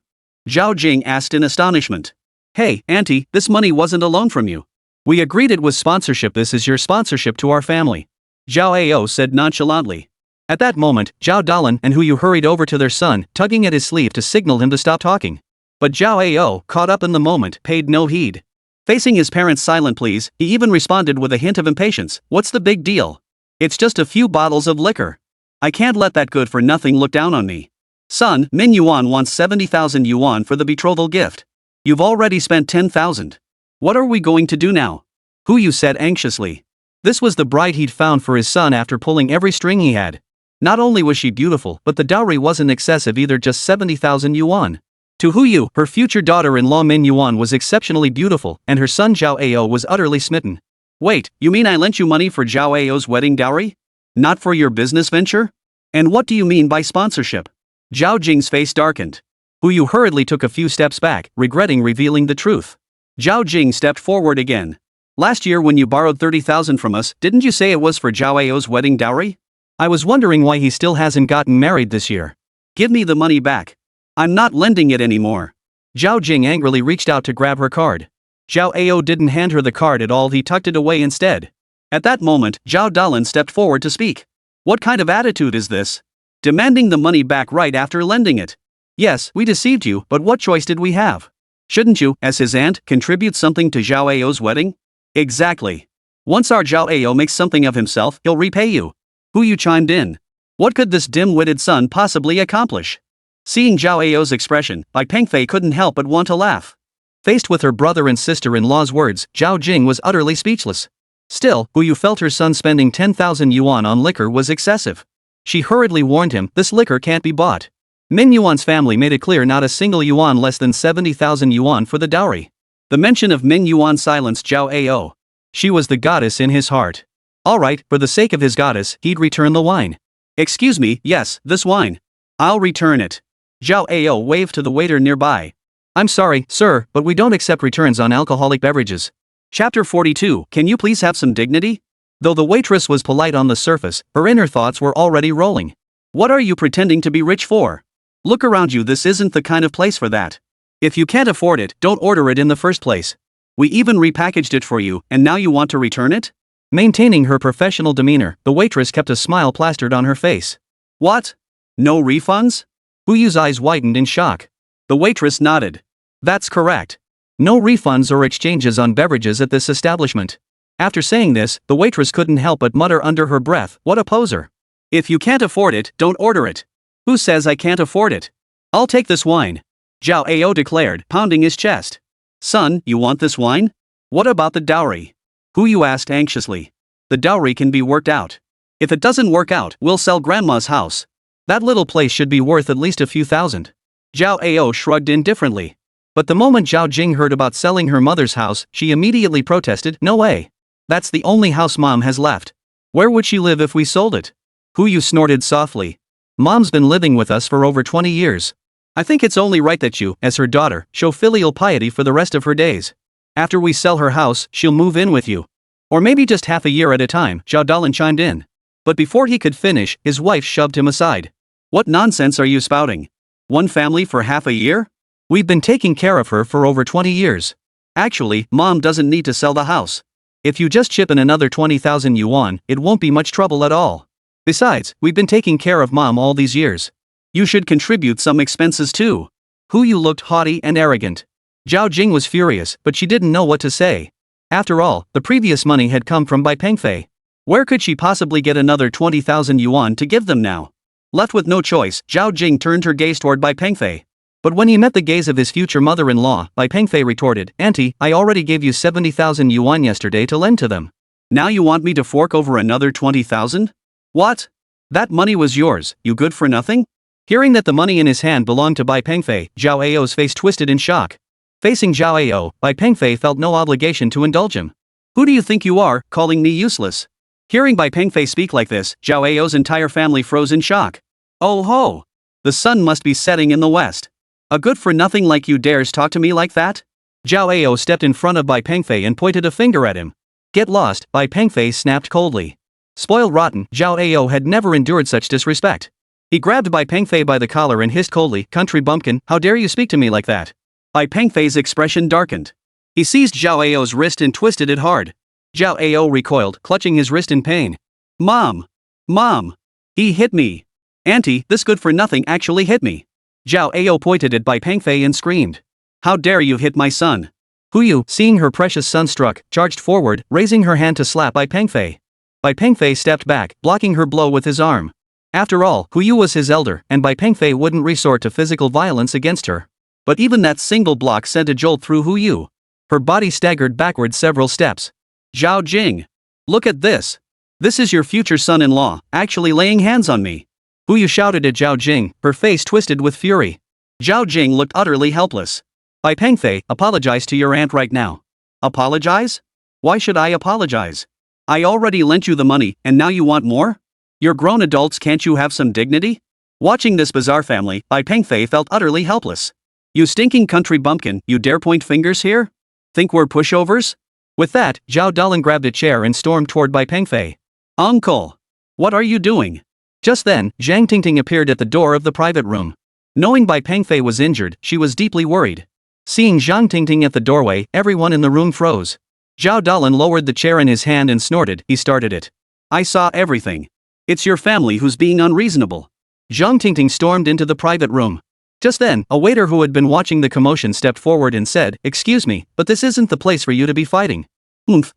A: Zhao Jing asked in astonishment. Hey, auntie, this money wasn't a loan from you. We agreed it was sponsorship. This is your sponsorship to our family. Zhao Ao said nonchalantly. At that moment, Zhao Dalan and Hu Yu hurried over to their son, tugging at his sleeve to signal him to stop talking. But Zhao Ao, caught up in the moment, paid no heed. Facing his parents' silent pleas, he even responded with a hint of impatience. What's the big deal? It's just a few bottles of liquor. I can't let that good-for-nothing look down on me. Son, Min Yuan wants 70,000 yuan for the betrothal gift. You've already spent 10,000. What are we going to do now? Hu Yu said anxiously. This was the bride he'd found for his son after pulling every string he had. Not only was she beautiful, but the dowry wasn't excessive either, just 70,000 yuan. To Hu Yu, her future daughter-in-law Min Yuan was exceptionally beautiful, and her son Zhao Ao was utterly smitten. Wait, you mean I lent you money for Zhao Ao's wedding dowry? Not for your business venture? And what do you mean by sponsorship? Zhao Jing's face darkened. Hu Yu hurriedly took a few steps back, regretting revealing the truth. Zhao Jing stepped forward again. Last year when you borrowed 30,000 from us, didn't you say it was for Zhao Ao's wedding dowry? I was wondering why he still hasn't gotten married this year. Give me the money back. I'm not lending it anymore. Zhao Jing angrily reached out to grab her card. Zhao Ao didn't hand her the card at all, he tucked it away instead. At that moment, Zhao Dalan stepped forward to speak. What kind of attitude is this? Demanding the money back right after lending it. Yes, we deceived you, but what choice did we have? Shouldn't you, as his aunt, contribute something to Zhao Ao's wedding? Exactly. Once our Zhao Ao makes something of himself, he'll repay you. Hu Yu chimed in. What could this dim-witted son possibly accomplish? Seeing Zhao Ao's expression, Bai Pengfei couldn't help but want to laugh. Faced with her brother and sister-in-law's words, Zhao Jing was utterly speechless. Still, Hu Yu felt her son spending 10,000 yuan on liquor was excessive. She hurriedly warned him, this liquor can't be bought. Min Yuan's family made it clear not a single yuan less than 70,000 yuan for the dowry. The mention of Min Yuan silenced Zhao Ao. She was the goddess in his heart. Alright, for the sake of his goddess, he'd return the wine. Excuse me, yes, this wine. I'll return it. Zhao Ao waved to the waiter nearby. I'm sorry, sir, but we don't accept returns on alcoholic beverages. Chapter 42, can you please have some dignity? Though the waitress was polite on the surface, her inner thoughts were already rolling. What are you pretending to be rich for? Look around you, this isn't the kind of place for that. If you can't afford it, don't order it in the first place. We even repackaged it for you, and now you want to return it? Maintaining her professional demeanor, the waitress kept a smile plastered on her face. What? No refunds? Hu Yu's eyes widened in shock. The waitress nodded. That's correct. No refunds or exchanges on beverages at this establishment. After saying this, the waitress couldn't help but mutter under her breath, what a poser. If you can't afford it, don't order it. Who says I can't afford it? I'll take this wine. Zhao Ao declared, pounding his chest. Son, you want this wine? What about the dowry? Hu Yu asked anxiously. The dowry can be worked out. If it doesn't work out, we'll sell grandma's house. That little place should be worth at least a few thousand. Zhao Ao shrugged indifferently. But the moment Zhao Jing heard about selling her mother's house, she immediately protested, no way. That's the only house Mom has left. Where would she live if we sold it? Hu Yu snorted softly. Mom's been living with us for over 20 years. I think it's only right that you, as her daughter, show filial piety for the rest of her days. After we sell her house, she'll move in with you. Or maybe just half a year at a time, Zhao Dalan chimed in. But before he could finish, his wife shoved him aside. What nonsense are you spouting? One family for half a year? We've been taking care of her for over 20 years. Actually, Mom doesn't need to sell the house. If you just chip in another 20,000 yuan, it won't be much trouble at all. Besides, we've been taking care of Mom all these years. You should contribute some expenses too. Hu Yu looked haughty and arrogant. Zhao Jing was furious, but she didn't know what to say. After all, the previous money had come from Bai Pengfei. Where could she possibly get another 20,000 yuan to give them now? Left with no choice, Zhao Jing turned her gaze toward Bai Pengfei. But when he met the gaze of his future mother-in-law, Bai Pengfei retorted, "Auntie, I already gave you 70,000 yuan yesterday to lend to them. Now you want me to fork over another 20,000? What? That money was yours, you good for nothing?" Hearing that the money in his hand belonged to Bai Pengfei, Zhao Ao's face twisted in shock. Facing Zhao Ao, Bai Pengfei felt no obligation to indulge him. "Who do you think you are, calling me useless?" Hearing Bai Pengfei speak like this, Zhao Ao's entire family froze in shock. "Oh ho! The sun must be setting in the west. A good-for-nothing like you dares talk to me like that?" Zhao Ao stepped in front of Bai Pengfei and pointed a finger at him. "Get lost," Bai Pengfei snapped coldly. Spoiled rotten, Zhao Ao had never endured such disrespect. He grabbed Bai Pengfei by the collar and hissed coldly, "Country bumpkin, how dare you speak to me like that?" Bai Pengfei's expression darkened. He seized Zhao Ao's wrist and twisted it hard. Zhao Ao recoiled, clutching his wrist in pain. Mom! Mom! He hit me! Auntie, this good-for-nothing actually hit me!" Zhao Ao pointed at Bai Pengfei and screamed. "How dare you hit my son!" Huyu, seeing her precious son struck, charged forward, raising her hand to slap Bai Pengfei. Bai Pengfei stepped back, blocking her blow with his arm. After all, Huyu was his elder, and Bai Pengfei wouldn't resort to physical violence against her. But even that single block sent a jolt through Huyu. Her body staggered backward several steps. "Zhao Jing! Look at this! This is your future son-in-law, actually laying hands on me!" Huyu shouted at Zhao Jing, her face twisted with fury. Zhao Jing looked utterly helpless. "Bai Pengfei, apologize to your aunt right now." "Apologize? Why should I apologize? I already lent you the money, and now you want more? You're grown adults, can't you have some dignity?" Watching this bizarre family, Bai Pengfei felt utterly helpless. "You stinking country bumpkin, you dare point fingers here? Think we're pushovers?" With that, Zhao Dalan grabbed a chair and stormed toward Bai Pengfei. "Uncle! What are you doing?" Just then, Zhang Tingting appeared at the door of the private room. Knowing Bai Pengfei was injured, she was deeply worried. Seeing Zhang Tingting at the doorway, everyone in the room froze. Zhao Dalan lowered the chair in his hand and snorted, "He started it. I saw everything. It's your family who's being unreasonable." Zhang Tingting stormed into the private room. Just then, a waiter who had been watching the commotion stepped forward and said, "Excuse me, but this isn't the place for you to be fighting."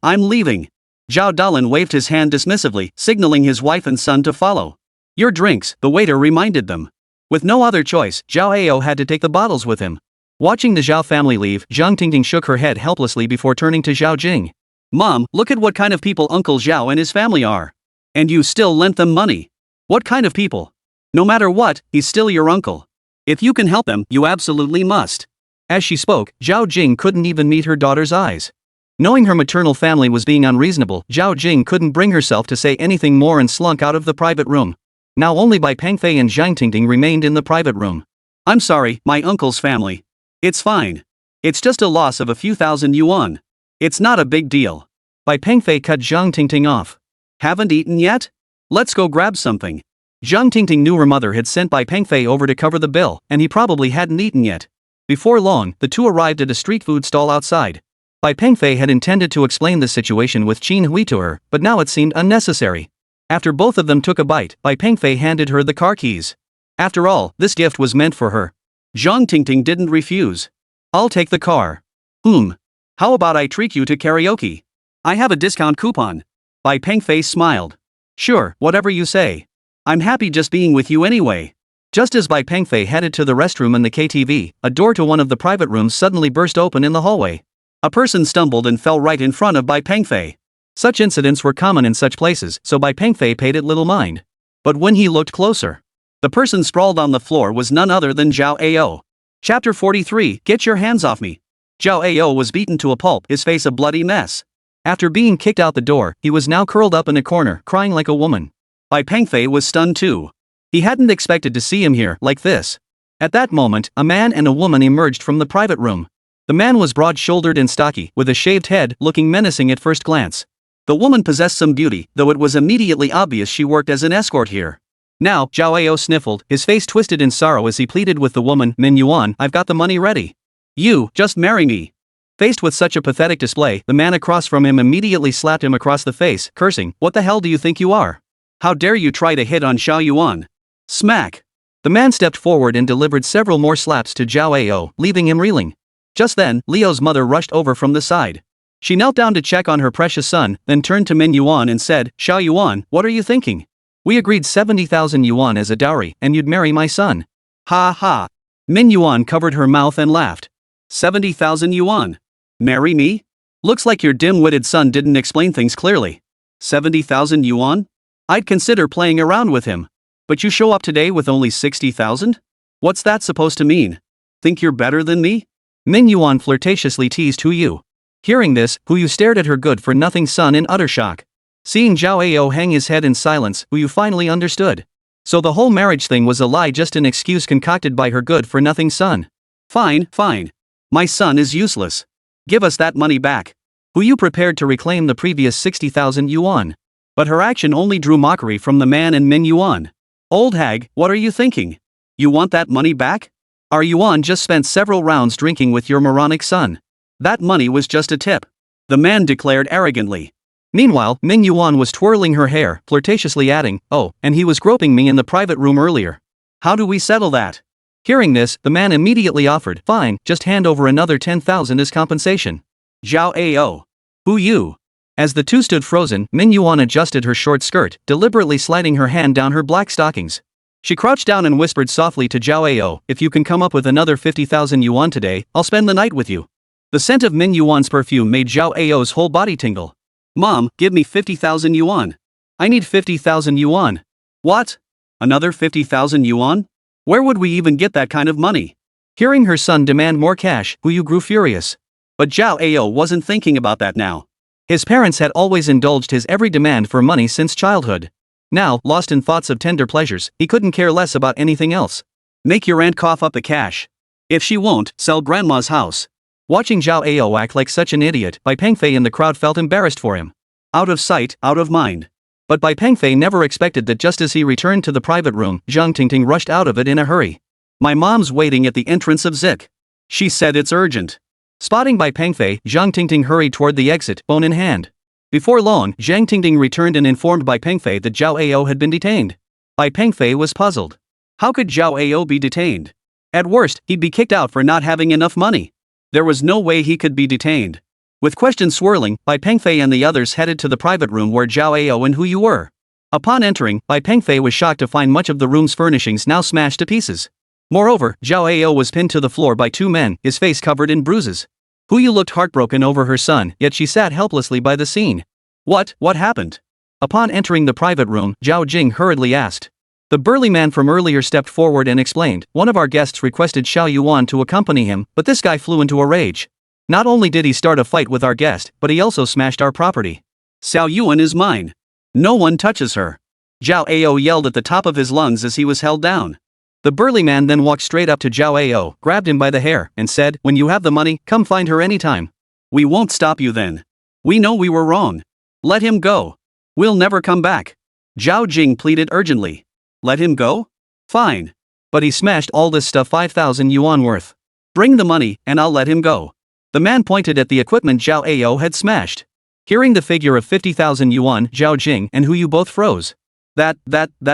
A: I'm leaving." Zhao Dalan waved his hand dismissively, signaling his wife and son to follow. "Your drinks," the waiter reminded them. With no other choice, Zhao Ao had to take the bottles with him. Watching the Zhao family leave, Zhang Tingting shook her head helplessly before turning to Zhao Jing. "Mom, look at what kind of people Uncle Zhao and his family are. And you still lent them money. What kind of people? No matter what, he's still your uncle. If you can help them, you absolutely must." As she spoke, Zhao Jing couldn't even meet her daughter's eyes. Knowing her maternal family was being unreasonable, Zhao Jing couldn't bring herself to say anything more and slunk out of the private room. Now only Bai Pengfei and Zhang Tingting remained in the private room. "I'm sorry, my uncle's family. It's fine. It's just a loss of a few thousand yuan. It's not a big deal." Bai Pengfei cut Zhang Tingting off. "Haven't eaten yet? Let's go grab something." Zhang Tingting knew her mother had sent Bai Pengfei over to cover the bill, and he probably hadn't eaten yet. Before long, the two arrived at a street food stall outside. Bai Pengfei had intended to explain the situation with Qin Hui to her, but now it seemed unnecessary. After both of them took a bite, Bai Pengfei handed her the car keys. After all, this gift was meant for her. Zhang Tingting didn't refuse. "I'll take the car." How about I treat you to karaoke? I have a discount coupon." Bai Pengfei smiled. "Sure, whatever you say. I'm happy just being with you anyway." Just as Bai Pengfei headed to the restroom and the KTV, a door to one of the private rooms suddenly burst open in the hallway. A person stumbled and fell right in front of Bai Pengfei. Such incidents were common in such places, so Bai Pengfei paid it little mind. But when he looked closer, the person sprawled on the floor was none other than Zhao Ao. Chapter 43, Get Your Hands Off Me. Zhao Ao was beaten to a pulp, his face a bloody mess. After being kicked out the door, he was now curled up in a corner, crying like a woman. Bai Pengfei was stunned too. He hadn't expected to see him here, like this. At that moment, a man and a woman emerged from the private room. The man was broad-shouldered and stocky, with a shaved head, looking menacing at first glance. The woman possessed some beauty, though it was immediately obvious she worked as an escort here. Now, Zhao Ao sniffled, his face twisted in sorrow as he pleaded with the woman, "Min Yuan, I've got the money ready. You, just marry me." Faced with such a pathetic display, the man across from him immediately slapped him across the face, cursing, "What the hell do you think you are? How dare you try to hit on Xiao Yuan?" Smack! The man stepped forward and delivered several more slaps to Zhao Ao, leaving him reeling. Just then, Leo's mother rushed over from the side. She knelt down to check on her precious son, then turned to Min Yuan and said, "Xiao Yuan, what are you thinking? We agreed 70,000 yuan as a dowry, and you'd marry my son." "Ha ha." Min Yuan covered her mouth and laughed. 70,000 yuan? Marry me? Looks like your dim-witted son didn't explain things clearly. 70,000 yuan? I'd consider playing around with him. But you show up today with only 60,000? What's that supposed to mean? Think you're better than me? Min Yuan flirtatiously teased Hu Yu. Hearing this, Hu Yu stared at her good-for-nothing son in utter shock. Seeing Zhao Ao hang his head in silence, Hu Yu finally understood. So the whole marriage thing was a lie, just an excuse concocted by her good-for-nothing son. Fine, fine. My son is useless. Give us that money back. Hu Yu prepared to reclaim the previous 60,000 yuan. But her action only drew mockery from the man and Min Yuan. Old hag, what are you thinking? You want that money back? Our Yuan just spent several rounds drinking with your moronic son. That money was just a tip. The man declared arrogantly. Meanwhile, Min Yuan was twirling her hair, flirtatiously adding, "Oh, and he was groping me in the private room earlier. How do we settle that?" Hearing this, the man immediately offered, "Fine, just hand over another 10,000 as compensation." Zhao Ao. Hu Yu. As the two stood frozen, Min Yuan adjusted her short skirt, deliberately sliding her hand down her black stockings. She crouched down and whispered softly to Zhao Ao, "If you can come up with another 50,000 yuan today, I'll spend the night with you." The scent of Min Yuan's perfume made Zhao Ao's whole body tingle. "Mom, give me 50,000 yuan. I need 50,000 yuan. What? Another 50,000 yuan? Where would we even get that kind of money?" Hearing her son demand more cash, Hu Yu grew furious. But Zhao Ao wasn't thinking about that now. His parents had always indulged his every demand for money since childhood. Now, lost in thoughts of tender pleasures, he couldn't care less about anything else. "Make your aunt cough up the cash. If she won't, sell grandma's house." Watching Zhao Ao act like such an idiot, Bai Pengfei in the crowd felt embarrassed for him. Out of sight, out of mind. But Bai Pengfei never expected that just as he returned to the private room, Zhang Tingting rushed out of it in a hurry. "My mom's waiting at the entrance of Zik. She said it's urgent." Spotting Bai Pengfei, Zhang Tingting hurried toward the exit, phone in hand. Before long, Zhang Tingting returned and informed Bai Pengfei that Zhao Ao had been detained. Bai Pengfei was puzzled. How could Zhao Ao be detained? At worst, he'd be kicked out for not having enough money. There was no way he could be detained. With questions swirling, Bai Pengfei and the others headed to the private room where Zhao Ao and Hu Yu were. Upon entering, Bai Pengfei was shocked to find much of the room's furnishings now smashed to pieces. Moreover, Zhao Ao was pinned to the floor by two men, his face covered in bruises. Hu Yu looked heartbroken over her son, yet she sat helplessly by the scene. What happened? Upon entering the private room, Zhao Jing hurriedly asked. The burly man from earlier stepped forward and explained, "One of our guests requested Xiao Yuan to accompany him, but this guy flew into a rage. Not only did he start a fight with our guest, but he also smashed our property. Xiao Yuan is mine. No one touches her." Zhao Ao yelled at the top of his lungs as he was held down. The burly man then walked straight up to Zhao Ao, grabbed him by the hair, and said, "When you have the money, come find her anytime. We won't stop you then. We know we were wrong. Let him go. We'll never come back." Zhao Jing pleaded urgently. "Let him go? Fine. But he smashed all this stuff 5,000 yuan worth. Bring the money, and I'll let him go." The man pointed at the equipment Zhao Ao had smashed. Hearing the figure of 50,000 yuan, Zhao Jing and Hu Yu both froze. That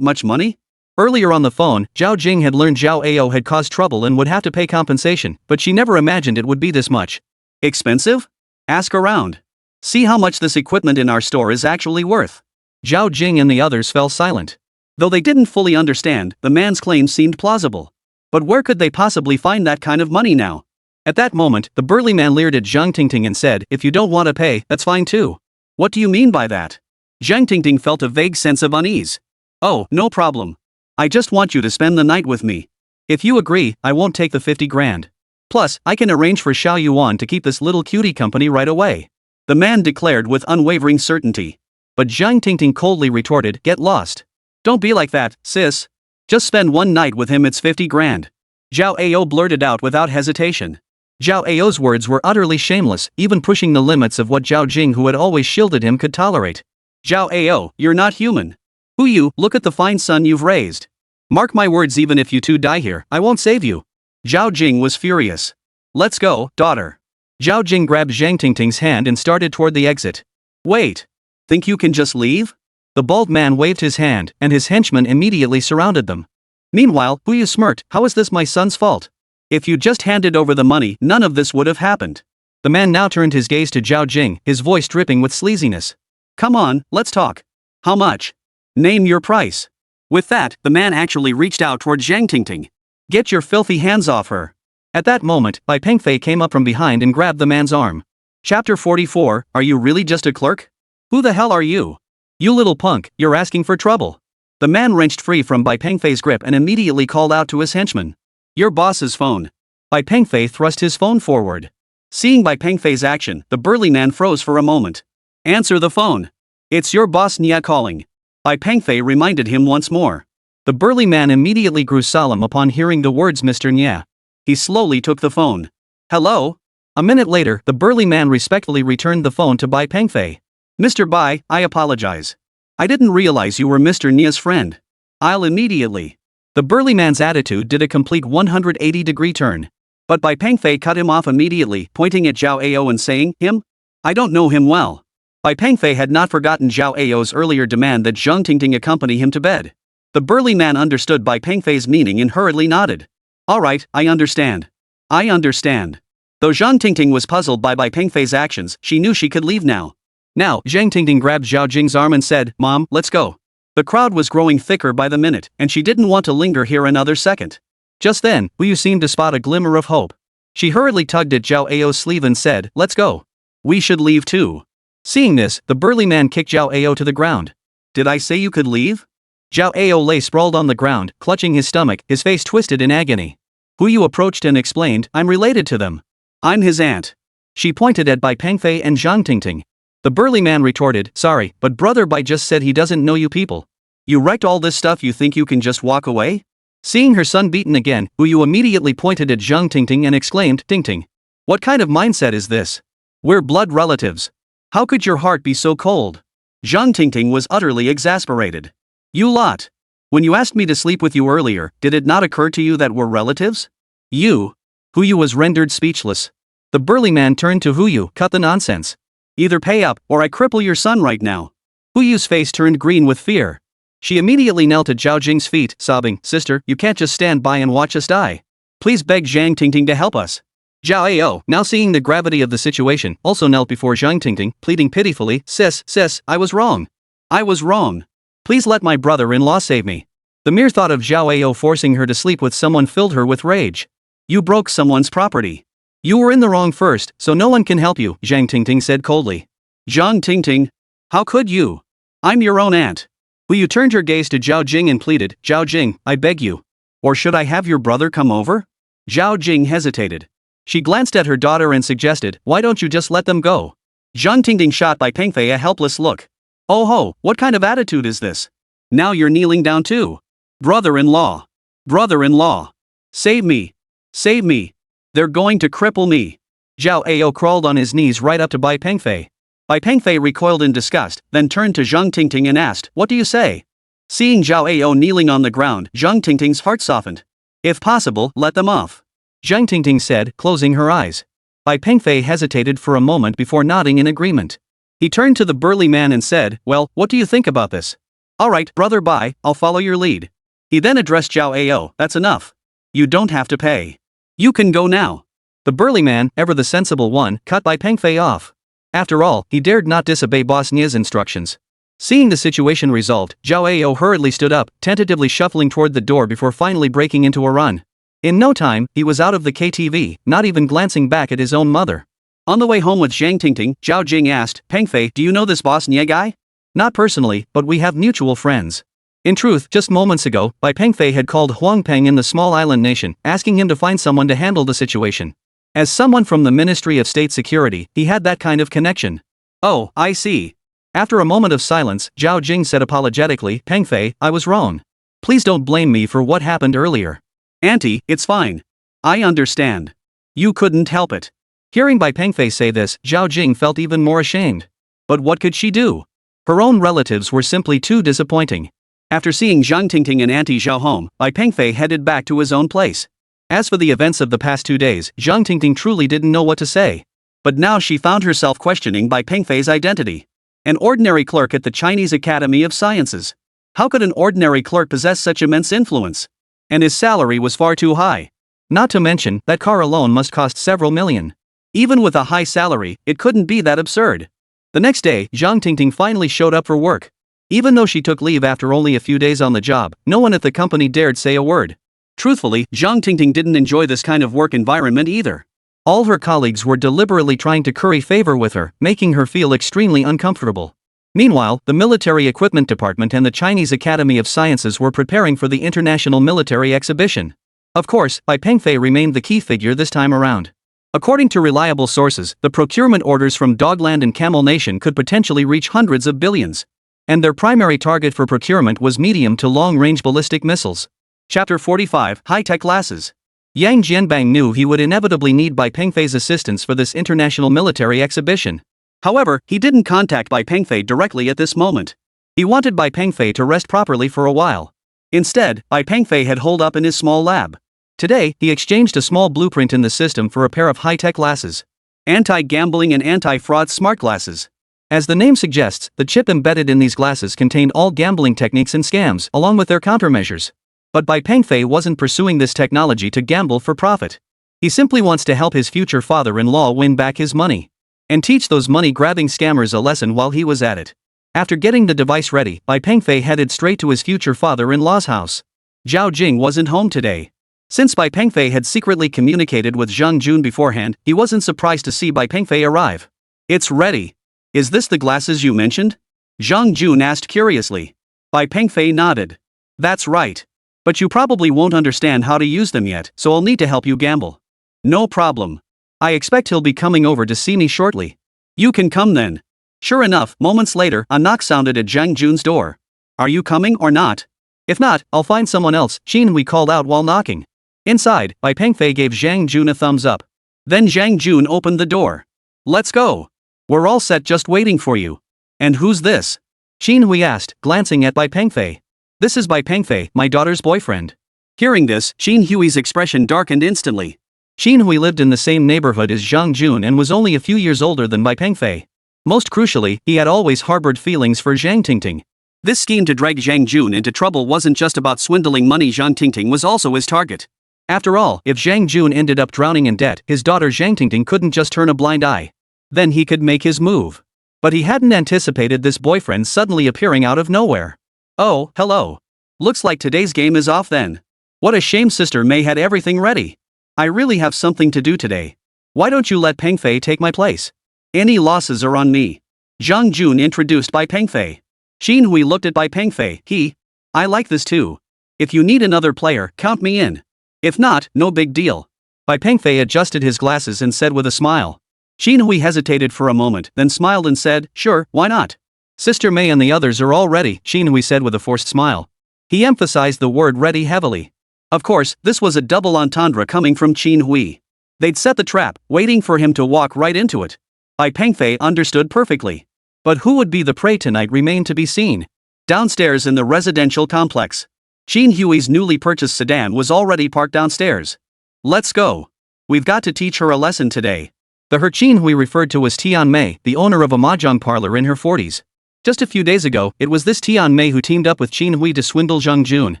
A: much money? Earlier on the phone, Zhao Jing had learned Zhao Ao had caused trouble and would have to pay compensation, but she never imagined it would be this much. Expensive? Ask around. See how much this equipment in our store is actually worth. Zhao Jing and the others fell silent. Though they didn't fully understand, the man's claims seemed plausible. But where could they possibly find that kind of money now? At that moment, the burly man leered at Zhang Tingting and said, "If you don't want to pay, that's fine too." "What do you mean by that?" Zhang Tingting felt a vague sense of unease. "Oh, no problem. I just want you to spend the night with me. If you agree, I won't take the 50 grand. Plus, I can arrange for Xiao Yuan to keep this little cutie company right away," the man declared with unwavering certainty. But Zhang Tingting coldly retorted, "Get lost. Don't be like that, sis. Just spend one night with him, it's 50 grand. Zhao Ao blurted out without hesitation. Zhao Ao's words were utterly shameless, even pushing the limits of what Zhao Jing, who had always shielded him, could tolerate. "Zhao Ao, you're not human. Hu Yu, look at the fine son you've raised. Mark my words, even if you two die here, I won't save you." Zhao Jing was furious. "Let's go, daughter." Zhao Jing grabbed Zhang Tingting's hand and started toward the exit. "Wait. Think you can just leave?" The bald man waved his hand, and his henchmen immediately surrounded them. Meanwhile, Hu Yu smirked, "How is this my son's fault? If you just handed over the money, none of this would have happened. The man now turned his gaze to Zhao Jing, his voice dripping with sleaziness. Come on, let's talk. How much? Name your price. With that, the man actually reached out toward Zhang Tingting. Get your filthy hands off her. At that moment, Bai Pengfei came up from behind and grabbed the man's arm. Chapter 44, Are you really just a clerk? Who the hell are you? You little punk, you're asking for trouble. The man wrenched free from Bai Pengfei's grip and immediately called out to his henchman. Your boss's phone. Bai Pengfei thrust his phone forward. Seeing Bai Pengfei's action, the burly man froze for a moment. Answer the phone. It's your boss Nia calling. Bai Pengfei reminded him once more. The burly man immediately grew solemn upon hearing the words Mr. Nia. He slowly took the phone. Hello? A minute later, the burly man respectfully returned the phone to Bai Pengfei. Mr. Bai, I apologize. I didn't realize you were Mr. Nia's friend. I'll immediately. The burly man's attitude did a complete 180-degree turn. But Bai Pengfei cut him off immediately, pointing at Zhao Ao and saying, Him? I don't know him well. Bai Pengfei had not forgotten Zhao Ao's earlier demand that Zhang Tingting accompany him to bed. The burly man understood Bai Pengfei's meaning and hurriedly nodded. Alright, I understand. I understand. Though Zhang Tingting was puzzled by Bai Pengfei's actions, she knew she could leave now. Now, Zhang Tingting grabbed Zhao Jing's arm and said, Mom, let's go. The crowd was growing thicker by the minute, and she didn't want to linger here another second. Just then, Wu seemed to spot a glimmer of hope. She hurriedly tugged at Zhao Ao's sleeve and said, Let's go. We should leave too. Seeing this, the burly man kicked Zhao Ao to the ground. Did I say you could leave? Zhao Ao lay sprawled on the ground, clutching his stomach, his face twisted in agony. Wu approached and explained, I'm related to them. I'm his aunt. She pointed at Bai Pengfei and Zhang Tingting. The burly man retorted, Sorry, but brother Bai just said he doesn't know you people. You wrecked all this stuff, you think you can just walk away? Seeing her son beaten again, Wu immediately pointed at Zhang Tingting and exclaimed, Tingting. What kind of mindset is this? We're blood relatives. How could your heart be so cold? Zhang Tingting was utterly exasperated. You lot. When you asked me to sleep with you earlier, did it not occur to you that we're relatives? You. Wu was rendered speechless. The burly man turned to Wu, cut the nonsense. Either pay up, or I cripple your son right now. Wu's face turned green with fear. She immediately knelt at Zhao Jing's feet, sobbing, Sister, you can't just stand by and watch us die. Please beg Zhang Tingting to help us. Zhao Ao, now seeing the gravity of the situation, also knelt before Zhang Tingting, pleading pitifully, Sis, I was wrong. I was wrong. Please let my brother-in-law save me. The mere thought of Zhao Ao forcing her to sleep with someone filled her with rage. You broke someone's property. You were in the wrong first, so no one can help you, Zhang Tingting said coldly. Zhang Tingting? How could you? I'm your own aunt. Wu turned her gaze to Zhao Jing and pleaded, Zhao Jing, I beg you. Or should I have your brother come over? Zhao Jing hesitated. She glanced at her daughter and suggested, Why don't you just let them go? Zhang Tingting shot Bai Pengfei a helpless look. Oh ho, what kind of attitude is this? Now you're kneeling down too. Brother-in-law. Brother-in-law. Save me. Save me. They're going to cripple me. Zhao Ao crawled on his knees right up to Bai Pengfei. Bai Pengfei recoiled in disgust, then turned to Zhang Tingting and asked, What do you say? Seeing Zhao Ao kneeling on the ground, Zhang Tingting's heart softened. If possible, let them off. Zhang Tingting said, closing her eyes. Bai Pengfei hesitated for a moment before nodding in agreement. He turned to the burly man and said, Well, what do you think about this? Alright, brother Bai, I'll follow your lead. He then addressed Zhao Ao, That's enough. You don't have to pay. You can go now. The burly man, ever the sensible one, cut Bai Pengfei off. After all, he dared not disobey Boss Nia's instructions. Seeing the situation resolved, Zhao Ao hurriedly stood up, tentatively shuffling toward the door before finally breaking into a run. In no time, he was out of the KTV, not even glancing back at his own mother. On the way home with Zhang Tingting, Zhao Jing asked, Pengfei, do you know this Boss Nia guy? Not personally, but we have mutual friends. In truth, just moments ago, Bai Pengfei had called Huangpeng in the small island nation, asking him to find someone to handle the situation. As someone from the Ministry of State Security, he had that kind of connection. Oh, I see. After a moment of silence, Zhao Jing said apologetically, Pengfei, I was wrong. Please don't blame me for what happened earlier. Auntie, it's fine. I understand. You couldn't help it. Hearing Bai Pengfei say this, Zhao Jing felt even more ashamed. But what could she do? Her own relatives were simply too disappointing. After seeing Zhang Tingting and Auntie Zhao home, Bai Pengfei headed back to his own place. As for the events of the past 2 days, Zhang Tingting truly didn't know what to say. But now she found herself questioning Bai Pengfei's identity. An ordinary clerk at the Chinese Academy of Sciences. How could an ordinary clerk possess such immense influence? And his salary was far too high. Not to mention, that car alone must cost several million. Even with a high salary, it couldn't be that absurd. The next day, Zhang Tingting finally showed up for work. Even though she took leave after only a few days on the job, no one at the company dared say a word. Truthfully, Zhang Tingting didn't enjoy this kind of work environment either. All her colleagues were deliberately trying to curry favor with her, making her feel extremely uncomfortable. Meanwhile, the Military Equipment Department and the Chinese Academy of Sciences were preparing for the International Military Exhibition. Of course, Bai Pengfei remained the key figure this time around. According to reliable sources, the procurement orders from Dogland and Camel Nation could potentially reach hundreds of billions. And their primary target for procurement was medium to long-range ballistic missiles. Chapter 45, High-Tech Glasses. Yang Jianbang knew he would inevitably need Bai Pengfei's assistance for this international military exhibition. However, he didn't contact Bai Pengfei directly at this moment. He wanted Bai Pengfei to rest properly for a while. Instead, Bai Pengfei had holed up in his small lab. Today, he exchanged a small blueprint in the system for a pair of high-tech glasses. Anti-gambling and anti-fraud smart glasses. As the name suggests, the chip embedded in these glasses contained all gambling techniques and scams, along with their countermeasures. But Bai Pengfei wasn't pursuing this technology to gamble for profit. He simply wants to help his future father-in-law win back his money. And teach those money-grabbing scammers a lesson while he was at it. After getting the device ready, Bai Pengfei headed straight to his future father-in-law's house. Zhao Jing wasn't home today. Since Bai Pengfei had secretly communicated with Zhang Jun beforehand, he wasn't surprised to see Bai Pengfei arrive. "It's ready. Is this the glasses you mentioned?" Zhang Jun asked curiously. Bai Pengfei nodded. "That's right. But you probably won't understand how to use them yet, so I'll need to help you gamble." "No problem. I expect he'll be coming over to see me shortly." "You can come then." Sure enough, moments later, a knock sounded at Zhang Jun's door. "Are you coming or not?" "If not, I'll find someone else," Qin Hui called out while knocking. Inside, Bai Pengfei gave Zhang Jun a thumbs up. Then Zhang Jun opened the door. "Let's go. We're all set just waiting for you." "And who's this?" Qin Hui asked, glancing at Bai Pengfei. "This is Bai Pengfei, my daughter's boyfriend." Hearing this, Qin Hui's expression darkened instantly. Qin Hui lived in the same neighborhood as Zhang Jun and was only a few years older than Bai Pengfei. Most crucially, he had always harbored feelings for Zhang Tingting. This scheme to drag Zhang Jun into trouble wasn't just about swindling money. Zhang Tingting was also his target. After all, if Zhang Jun ended up drowning in debt, his daughter Zhang Tingting couldn't just turn a blind eye. Then he could make his move. But he hadn't anticipated this boyfriend suddenly appearing out of nowhere. "Oh, hello. Looks like today's game is off then. What a shame Sister May had everything ready. I really have something to do today. Why don't you let Pengfei take my place? Any losses are on me." Zhang Jun introduced Bai Pengfei. Qin Hui looked at Bai Pengfei. "I like this too. If you need another player, count me in. If not, no big deal." Bai Pengfei adjusted his glasses and said with a smile. Qin Hui hesitated for a moment, then smiled and said, "Sure, why not? Sister May and the others are all ready," Qin Hui said with a forced smile. He emphasized the word ready heavily. Of course, this was a double entendre coming from Qin Hui. They'd set the trap, waiting for him to walk right into it. Bai Pengfei understood perfectly. But who would be the prey tonight remained to be seen. Downstairs in the residential complex, Qin Hui's newly purchased sedan was already parked downstairs. "Let's go. We've got to teach her a lesson today." The her Qin Hui referred to as Tian Mei, the owner of a mahjong parlor in her 40s. Just a few days ago, it was this Tian Mei who teamed up with Qin Hui to swindle Zhang Jun.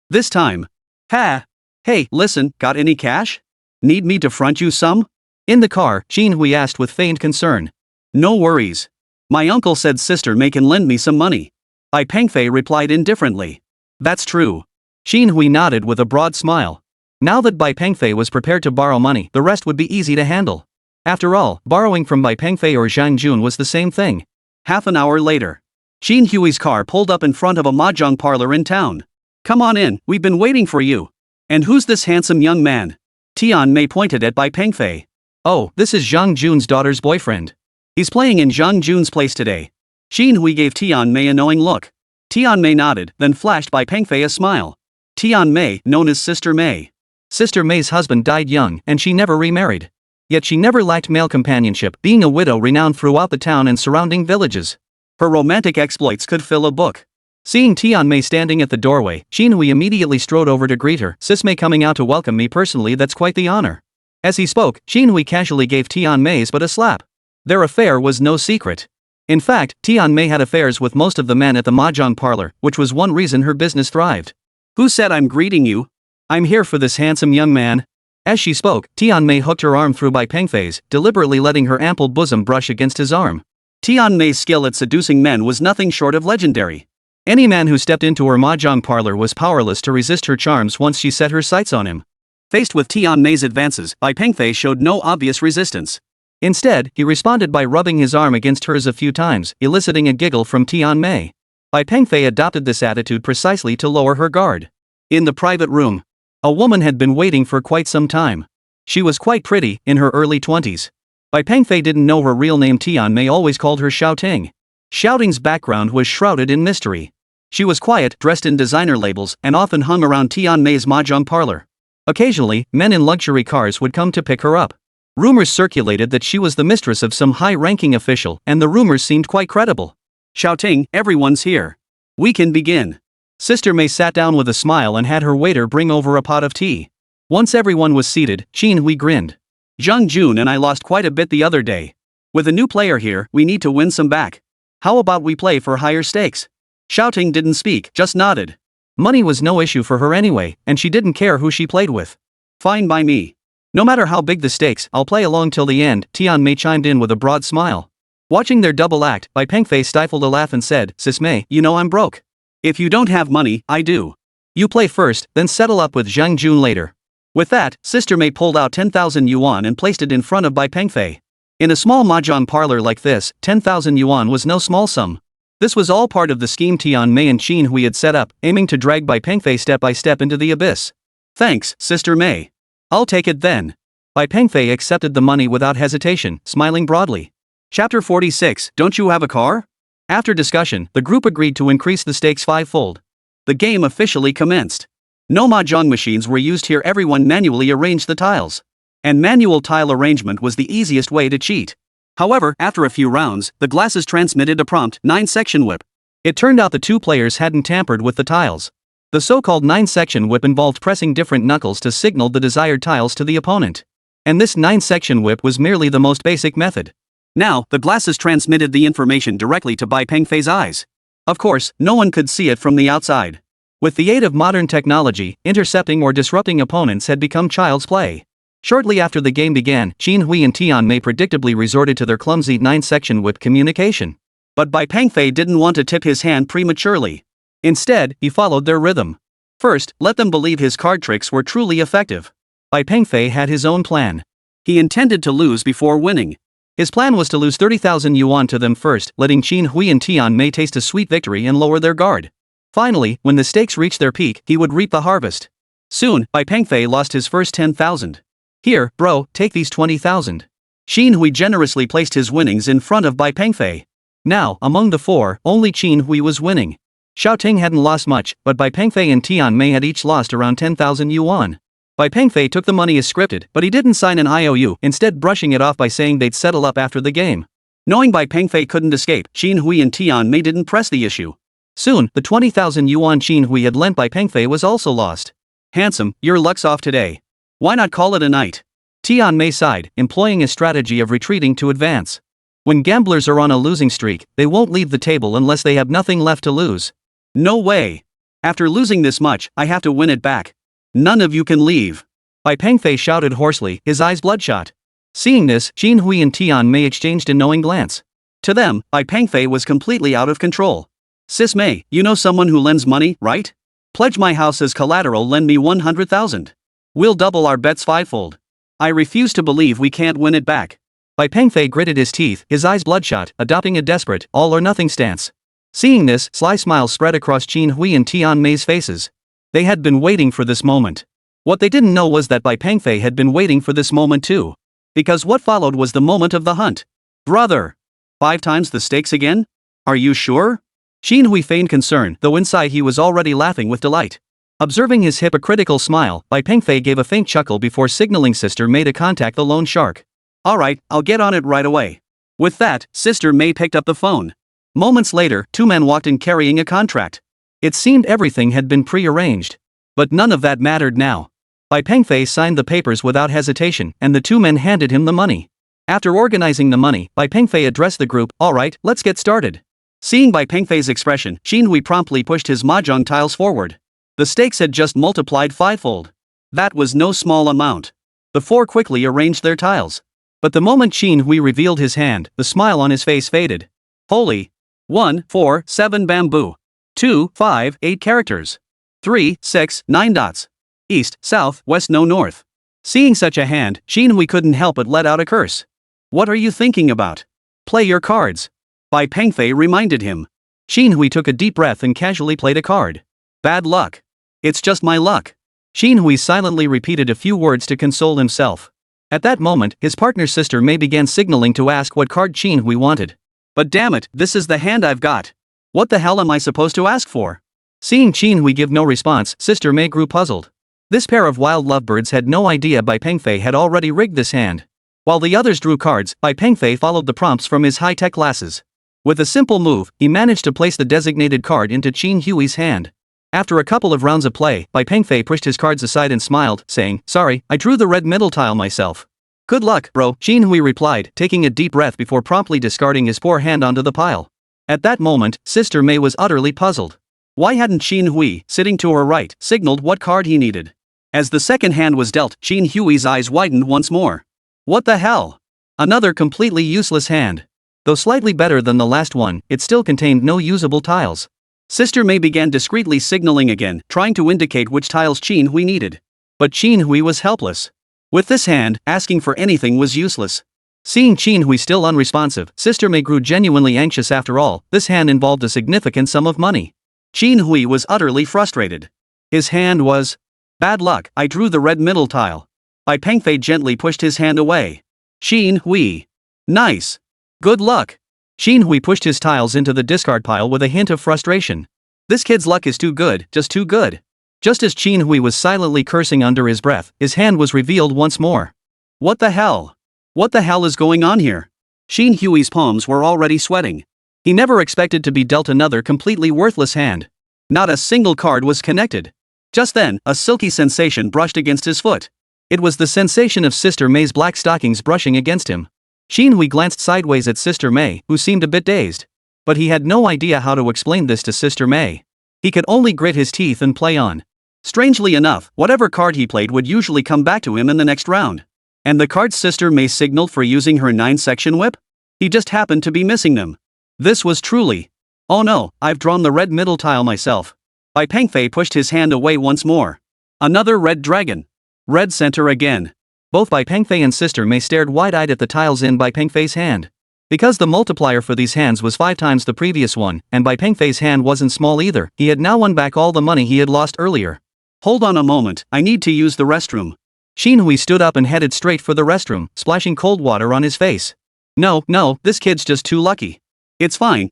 A: This time, "Hey, listen, got any cash? Need me to front you some?" In the car, Qin Hui asked with feigned concern. "No worries. My uncle said Sister May can lend me some money." Bai Pengfei replied indifferently. "That's true." Qin Hui nodded with a broad smile. Now that Bai Pengfei was prepared to borrow money, the rest would be easy to handle. After all, borrowing from Bai Pengfei or Zhang Jun was the same thing. Half an hour later, Qin Hui's car pulled up in front of a mahjong parlor in town. "Come on in, we've been waiting for you." "And who's this handsome young man?" Tian Mei pointed at Bai Pengfei. "Oh, this is Zhang Jun's daughter's boyfriend. He's playing in Zhang Jun's place today." Qin Hui gave Tian Mei a knowing look. Tian Mei nodded, then flashed Bai Pengfei a smile. Tian Mei, known as Sister May. Sister May's husband died young, and she never remarried. Yet she never lacked male companionship, being a widow renowned throughout the town and surrounding villages. Her romantic exploits could fill a book. Seeing Tian Mei standing at the doorway, Qin Hui immediately strode over to greet her. "Sis May coming out to welcome me personally, that's quite the honor." As he spoke, Qin Hui casually gave Tian Mei's but a slap. Their affair was no secret. In fact, Tian Mei had affairs with most of the men at the mahjong parlor, which was one reason her business thrived. "Who said I'm greeting you? I'm here for this handsome young man." As she spoke, Tianmei hooked her arm through Bai Pengfei's, deliberately letting her ample bosom brush against his arm. Tianmei's skill at seducing men was nothing short of legendary. Any man who stepped into her mahjong parlor was powerless to resist her charms once she set her sights on him. Faced with Tianmei's advances, Bai Pengfei showed no obvious resistance. Instead, he responded by rubbing his arm against hers a few times, eliciting a giggle from Tianmei. Bai Pengfei adopted this attitude precisely to lower her guard. In the private room, a woman had been waiting for quite some time. She was quite pretty, in her early 20s. Bai Pengfei didn't know her real name. Tianmei always called her Xiaoting. Xiaoting's background was shrouded in mystery. She was quiet, dressed in designer labels, and often hung around Tianmei's mahjong parlor. Occasionally, men in luxury cars would come to pick her up. Rumors circulated that she was the mistress of some high-ranking official, and the rumors seemed quite credible. Xiaoting, everyone's here. We can begin. Sister Mei sat down with a smile and had her waiter bring over a pot of tea. Once everyone was seated, Qin Hui grinned. Zhang Jun and I lost quite a bit the other day. With a new player here, we need to win some back. How about we play for higher stakes? Xiaoting didn't speak, just nodded. Money was no issue for her anyway, and she didn't care who she played with. Fine by me. No matter how big the stakes, I'll play along till the end, Tianmei chimed in with a broad smile. Watching their double act, Bai Pengfei stifled a laugh and said, Sis Mei, you know I'm broke. If you don't have money, I do. You play first, then settle up with Zhang Jun later. With that, Sister Mei pulled out 10,000 yuan and placed it in front of Bai Pengfei. In a small mahjong parlor like this, 10,000 yuan was no small sum. This was all part of the scheme Tianmei and Qin Hui had set up, aiming to drag Bai Pengfei step by step into the abyss. Thanks, Sister Mei. I'll take it then. Bai Pengfei accepted the money without hesitation, smiling broadly. Chapter 46, Don't you have a car? After discussion, the group agreed to increase the stakes fivefold. The game officially commenced. No mahjong machines were used here. Everyone manually arranged the tiles. And manual tile arrangement was the easiest way to cheat. However, after a few rounds, the glasses transmitted a prompt 9-section whip. It turned out the two players hadn't tampered with the tiles. The so-called 9-section whip involved pressing different knuckles to signal the desired tiles to the opponent. And this 9-section whip was merely the most basic method. Now, the glasses transmitted the information directly to Bai Pengfei's eyes. Of course, no one could see it from the outside. With the aid of modern technology, intercepting or disrupting opponents had become child's play. Shortly after the game began, Qin Hui and Tianmei predictably resorted to their clumsy 9-section whip communication. But Bai Pengfei didn't want to tip his hand prematurely. Instead, he followed their rhythm. First, let them believe his card tricks were truly effective. Bai Pengfei had his own plan. He intended to lose before winning. His plan was to lose 30,000 yuan to them first, letting Qin Hui and Tianmei taste a sweet victory and lower their guard. Finally, when the stakes reached their peak, he would reap the harvest. Soon, Bai Pengfei lost his first 10,000. Here, bro, take these 20,000. Qin Hui generously placed his winnings in front of Bai Pengfei. Now, among the four, only Qin Hui was winning. Xiaoting hadn't lost much, but Bai Pengfei and Tianmei had each lost around 10,000 yuan. Bai Pengfei took the money as scripted, but he didn't sign an IOU, instead brushing it off by saying they'd settle up after the game. Knowing Bai Pengfei couldn't escape, Qin Hui and Tianmei didn't press the issue. Soon, the 20,000 yuan Qin Hui had lent Bai Pengfei was also lost. Handsome, your luck's off today. Why not call it a night? Tianmei sighed, employing a strategy of retreating to advance. When gamblers are on a losing streak, they won't leave the table unless they have nothing left to lose. No way. After losing this much, I have to win it back. None of you can leave. Bai Pengfei shouted hoarsely, his eyes bloodshot. Seeing this, Qin Hui and Tianmei exchanged a knowing glance. To them, Bai Pengfei was completely out of control. Sis Mei, you know someone who lends money, right? Pledge my house as collateral, lend me 100,000. We'll double our bets fivefold. I refuse to believe we can't win it back. Bai Pengfei gritted his teeth, his eyes bloodshot, adopting a desperate, all-or-nothing stance. Seeing this, sly smiles spread across Qin Hui and Tianmei's faces. They had been waiting for this moment. What they didn't know was that Bai Pengfei had been waiting for this moment too. Because what followed was the moment of the hunt. Brother! 5 times the stakes again? Are you sure? Qin Hui feigned concern, though inside he was already laughing with delight. Observing his hypocritical smile, Bai Pengfei gave a faint chuckle before signaling Sister Mei to contact the loan shark. Alright, I'll get on it right away. With that, Sister Mei picked up the phone. Moments later, 2 men walked in carrying a contract. It seemed everything had been pre-arranged. But none of that mattered now. Bai Pengfei signed the papers without hesitation, and the 2 men handed him the money. After organizing the money, Bai Pengfei addressed the group, alright, let's get started. Seeing Bai Pengfei's expression, Qin Hui promptly pushed his mahjong tiles forward. The stakes had just multiplied fivefold. That was no small amount. The four quickly arranged their tiles. But the moment Qin Hui revealed his hand, the smile on his face faded. Holy. 1, 4, 7 bamboo. 2, 5, 8 characters. 3, 6, 9 dots. East, south, west, no north. Seeing such a hand, Qin Hui couldn't help but let out a curse. What are you thinking about? Play your cards. Bai Pengfei reminded him. Qin Hui took a deep breath and casually played a card. Bad luck. It's just my luck. Qin Hui silently repeated a few words to console himself. At that moment, his partner's sister Mei began signaling to ask what card Qin Hui wanted. But damn it, this is the hand I've got. What the hell am I supposed to ask for? Seeing Qin Hui give no response, Sister Mei grew puzzled. This pair of wild lovebirds had no idea Bai Pengfei had already rigged this hand. While the others drew cards, Bai Pengfei followed the prompts from his high-tech glasses. With a simple move, he managed to place the designated card into Qin Hui's hand. After a couple of rounds of play, Bai Pengfei pushed his cards aside and smiled, saying, "Sorry, I drew the red middle tile myself." "Good luck, bro," Qin Hui replied, taking a deep breath before promptly discarding his poor hand onto the pile. At that moment, Sister Mei was utterly puzzled. Why hadn't Qin Hui, sitting to her right, signaled what card he needed? As the second hand was dealt, Qin Hui's eyes widened once more. What the hell? Another completely useless hand. Though slightly better than the last one, it still contained no usable tiles. Sister Mei began discreetly signaling again, trying to indicate which tiles Qin Hui needed. But Qin Hui was helpless. With this hand, asking for anything was useless. Seeing Qin Hui still unresponsive, Sister Mei grew genuinely anxious. After all, this hand involved a significant sum of money. Qin Hui was utterly frustrated. His hand was... Bad luck, I drew the red middle tile. Bai Pengfei gently pushed his hand away. Qin Hui. Nice. Good luck. Qin Hui pushed his tiles into the discard pile with a hint of frustration. This kid's luck is too good, just too good. Just as Qin Hui was silently cursing under his breath, his hand was revealed once more. What the hell? What the hell is going on here? Qin Hui's palms were already sweating. He never expected to be dealt another completely worthless hand. Not a single card was connected. Just then, a silky sensation brushed against his foot. It was the sensation of Sister Mei's black stockings brushing against him. Qin Hui glanced sideways at Sister Mei, who seemed a bit dazed. But he had no idea how to explain this to Sister Mei. He could only grit his teeth and play on. Strangely enough, whatever card he played would usually come back to him in the next round. And the cards Sister Mei signaled for using her 9-section whip? He just happened to be missing them. This was truly... Oh no, I've drawn the red middle tile myself. Bai Pengfei pushed his hand away once more. Another red dragon. Red center again. Both Bai Pengfei and Sister Mei stared wide-eyed at the tiles in Bai Pengfei's hand. Because the multiplier for these hands was 5 times the previous one, and Bai Pengfei's hand wasn't small either, he had now won back all the money he had lost earlier. Hold on a moment, I need to use the restroom. Qin Hui stood up and headed straight for the restroom, splashing cold water on his face. No, this kid's just too lucky. It's fine.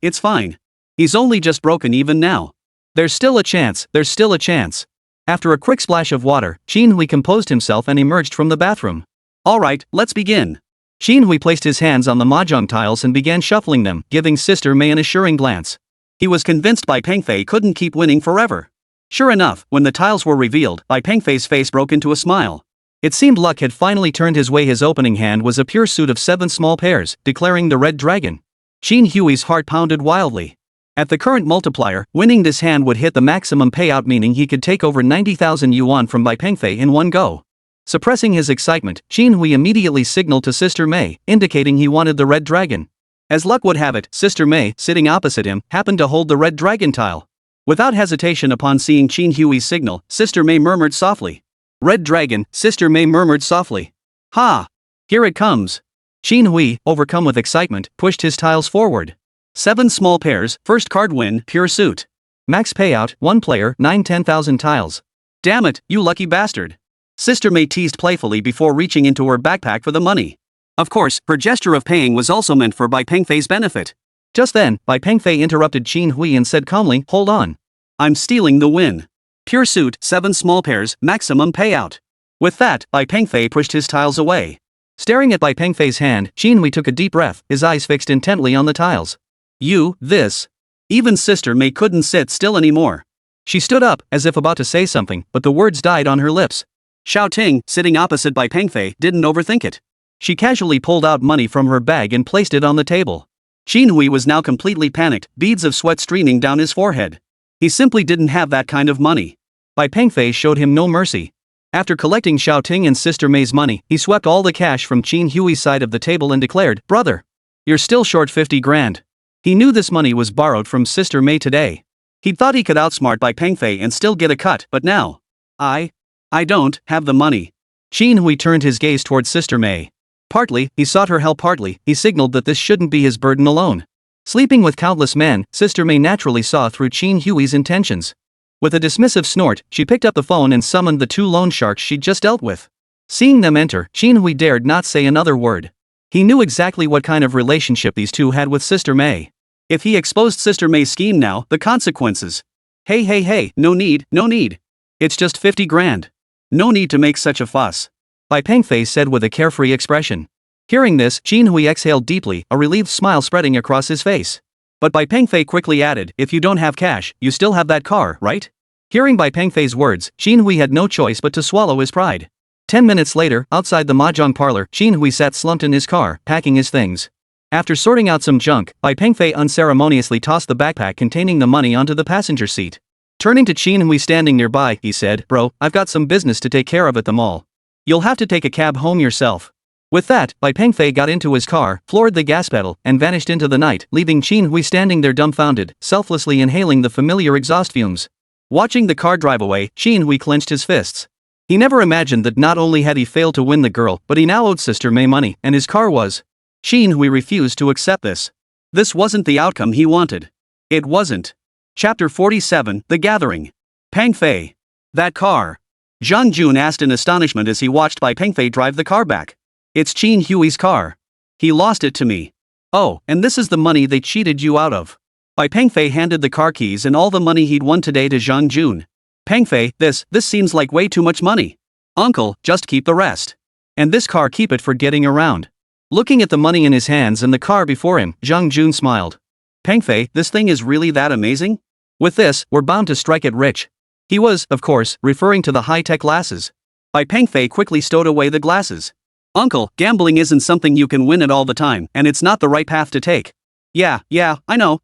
A: He's only just broken even now. There's still a chance. After a quick splash of water, Qin Hui composed himself and emerged from the bathroom. Alright, let's begin. Qin Hui placed his hands on the mahjong tiles and began shuffling them, giving Sister Mei an assuring glance. He was convinced Bai Pengfei couldn't keep winning forever. Sure enough, when the tiles were revealed, Bai Pengfei's face broke into a smile. It seemed luck had finally turned his way. His opening hand was a pure suit of 7 small pairs, declaring the red dragon. Qin Hui's heart pounded wildly. At the current multiplier, winning this hand would hit the maximum payout, meaning he could take over 90,000 yuan from Bai Pengfei in one go. Suppressing his excitement, Qin Hui immediately signaled to Sister Mei, indicating he wanted the red dragon. As luck would have it, Sister Mei, sitting opposite him, happened to hold the red dragon tile. Without hesitation, upon seeing Qin Hui's signal, Sister Mei murmured softly. Red dragon, Sister Mei murmured softly. Ha! Here it comes. Qin Hui, overcome with excitement, pushed his tiles forward. 7 small pairs, first card win, pure suit. Max payout, 1 player, 10,000 tiles. Damn it, you lucky bastard. Sister Mei teased playfully before reaching into her backpack for the money. Of course, her gesture of paying was also meant for Bai Pengfei's benefit. Just then, Bai Pengfei interrupted Qin Hui and said calmly, hold on. I'm stealing the win. Pure suit, 7 small pairs, maximum payout. With that, Bai Pengfei pushed his tiles away. Staring at Bai Pengfei's hand, Qin Hui took a deep breath, his eyes fixed intently on the tiles. This. Even Sister Mei couldn't sit still anymore. She stood up, as if about to say something, but the words died on her lips. Xiao Ting, sitting opposite Bai Pengfei, didn't overthink it. She casually pulled out money from her bag and placed it on the table. Qin Hui was now completely panicked, beads of sweat streaming down his forehead. He simply didn't have that kind of money. Bai Pengfei showed him no mercy. After collecting Xiaoting and Sister May's money, he swept all the cash from Qin Hui's side of the table and declared, "Brother, you're still short 50 grand. He knew this money was borrowed from Sister May today. He'd thought he could outsmart Bai Pengfei and still get a cut, but now, I don't have the money." Qin Hui turned his gaze towards Sister May. Partly, he sought her help, partly, he signaled that this shouldn't be his burden alone. Sleeping with countless men, Sister May naturally saw through Qin Hui's intentions. With a dismissive snort, she picked up the phone and summoned the 2 loan sharks she'd just dealt with. Seeing them enter, Qin Hui dared not say another word. He knew exactly what kind of relationship these two had with Sister May. If he exposed Sister May's scheme now, the consequences. Hey, no need. It's just 50 grand. No need to make such a fuss. Bai Pengfei said with a carefree expression. Hearing this, Qin Hui exhaled deeply, a relieved smile spreading across his face. But Bai Pengfei quickly added, "If you don't have cash, you still have that car, right?" Hearing Bai Pengfei's words, Qin Hui had no choice but to swallow his pride. 10 minutes later, outside the mahjong parlor, Qin Hui sat slumped in his car, packing his things. After sorting out some junk, Bai Pengfei unceremoniously tossed the backpack containing the money onto the passenger seat. Turning to Qin Hui standing nearby, he said, "Bro, I've got some business to take care of at the mall. You'll have to take a cab home yourself." With that, Bai Pengfei got into his car, floored the gas pedal, and vanished into the night, leaving Qin Hui standing there dumbfounded, selflessly inhaling the familiar exhaust fumes. Watching the car drive away, Qin Hui clenched his fists. He never imagined that not only had he failed to win the girl, but he now owed Sister May money, and his car was. Qin Hui refused to accept this. This wasn't the outcome he wanted. It wasn't. Chapter 47, The Gathering. Pengfei. That car. Zhang Jun asked in astonishment as he watched Bai Pengfei drive the car back. "It's Qin Hui's car. He lost it to me." "Oh, and this is the money they cheated you out of." Bai Pengfei handed the car keys and all the money he'd won today to Zhang Jun. "Pengfei, this seems like way too much money. Uncle, just keep the rest. And this car, keep it for getting around." Looking at the money in his hands and the car before him, Zhang Jun smiled. "Pengfei, this thing is really that amazing? With this, we're bound to strike it rich." He was, of course, referring to the high-tech glasses. Bai Pengfei quickly stowed away the glasses. "Uncle, gambling isn't something you can win at all the time, and it's not the right path to take." Yeah, I know.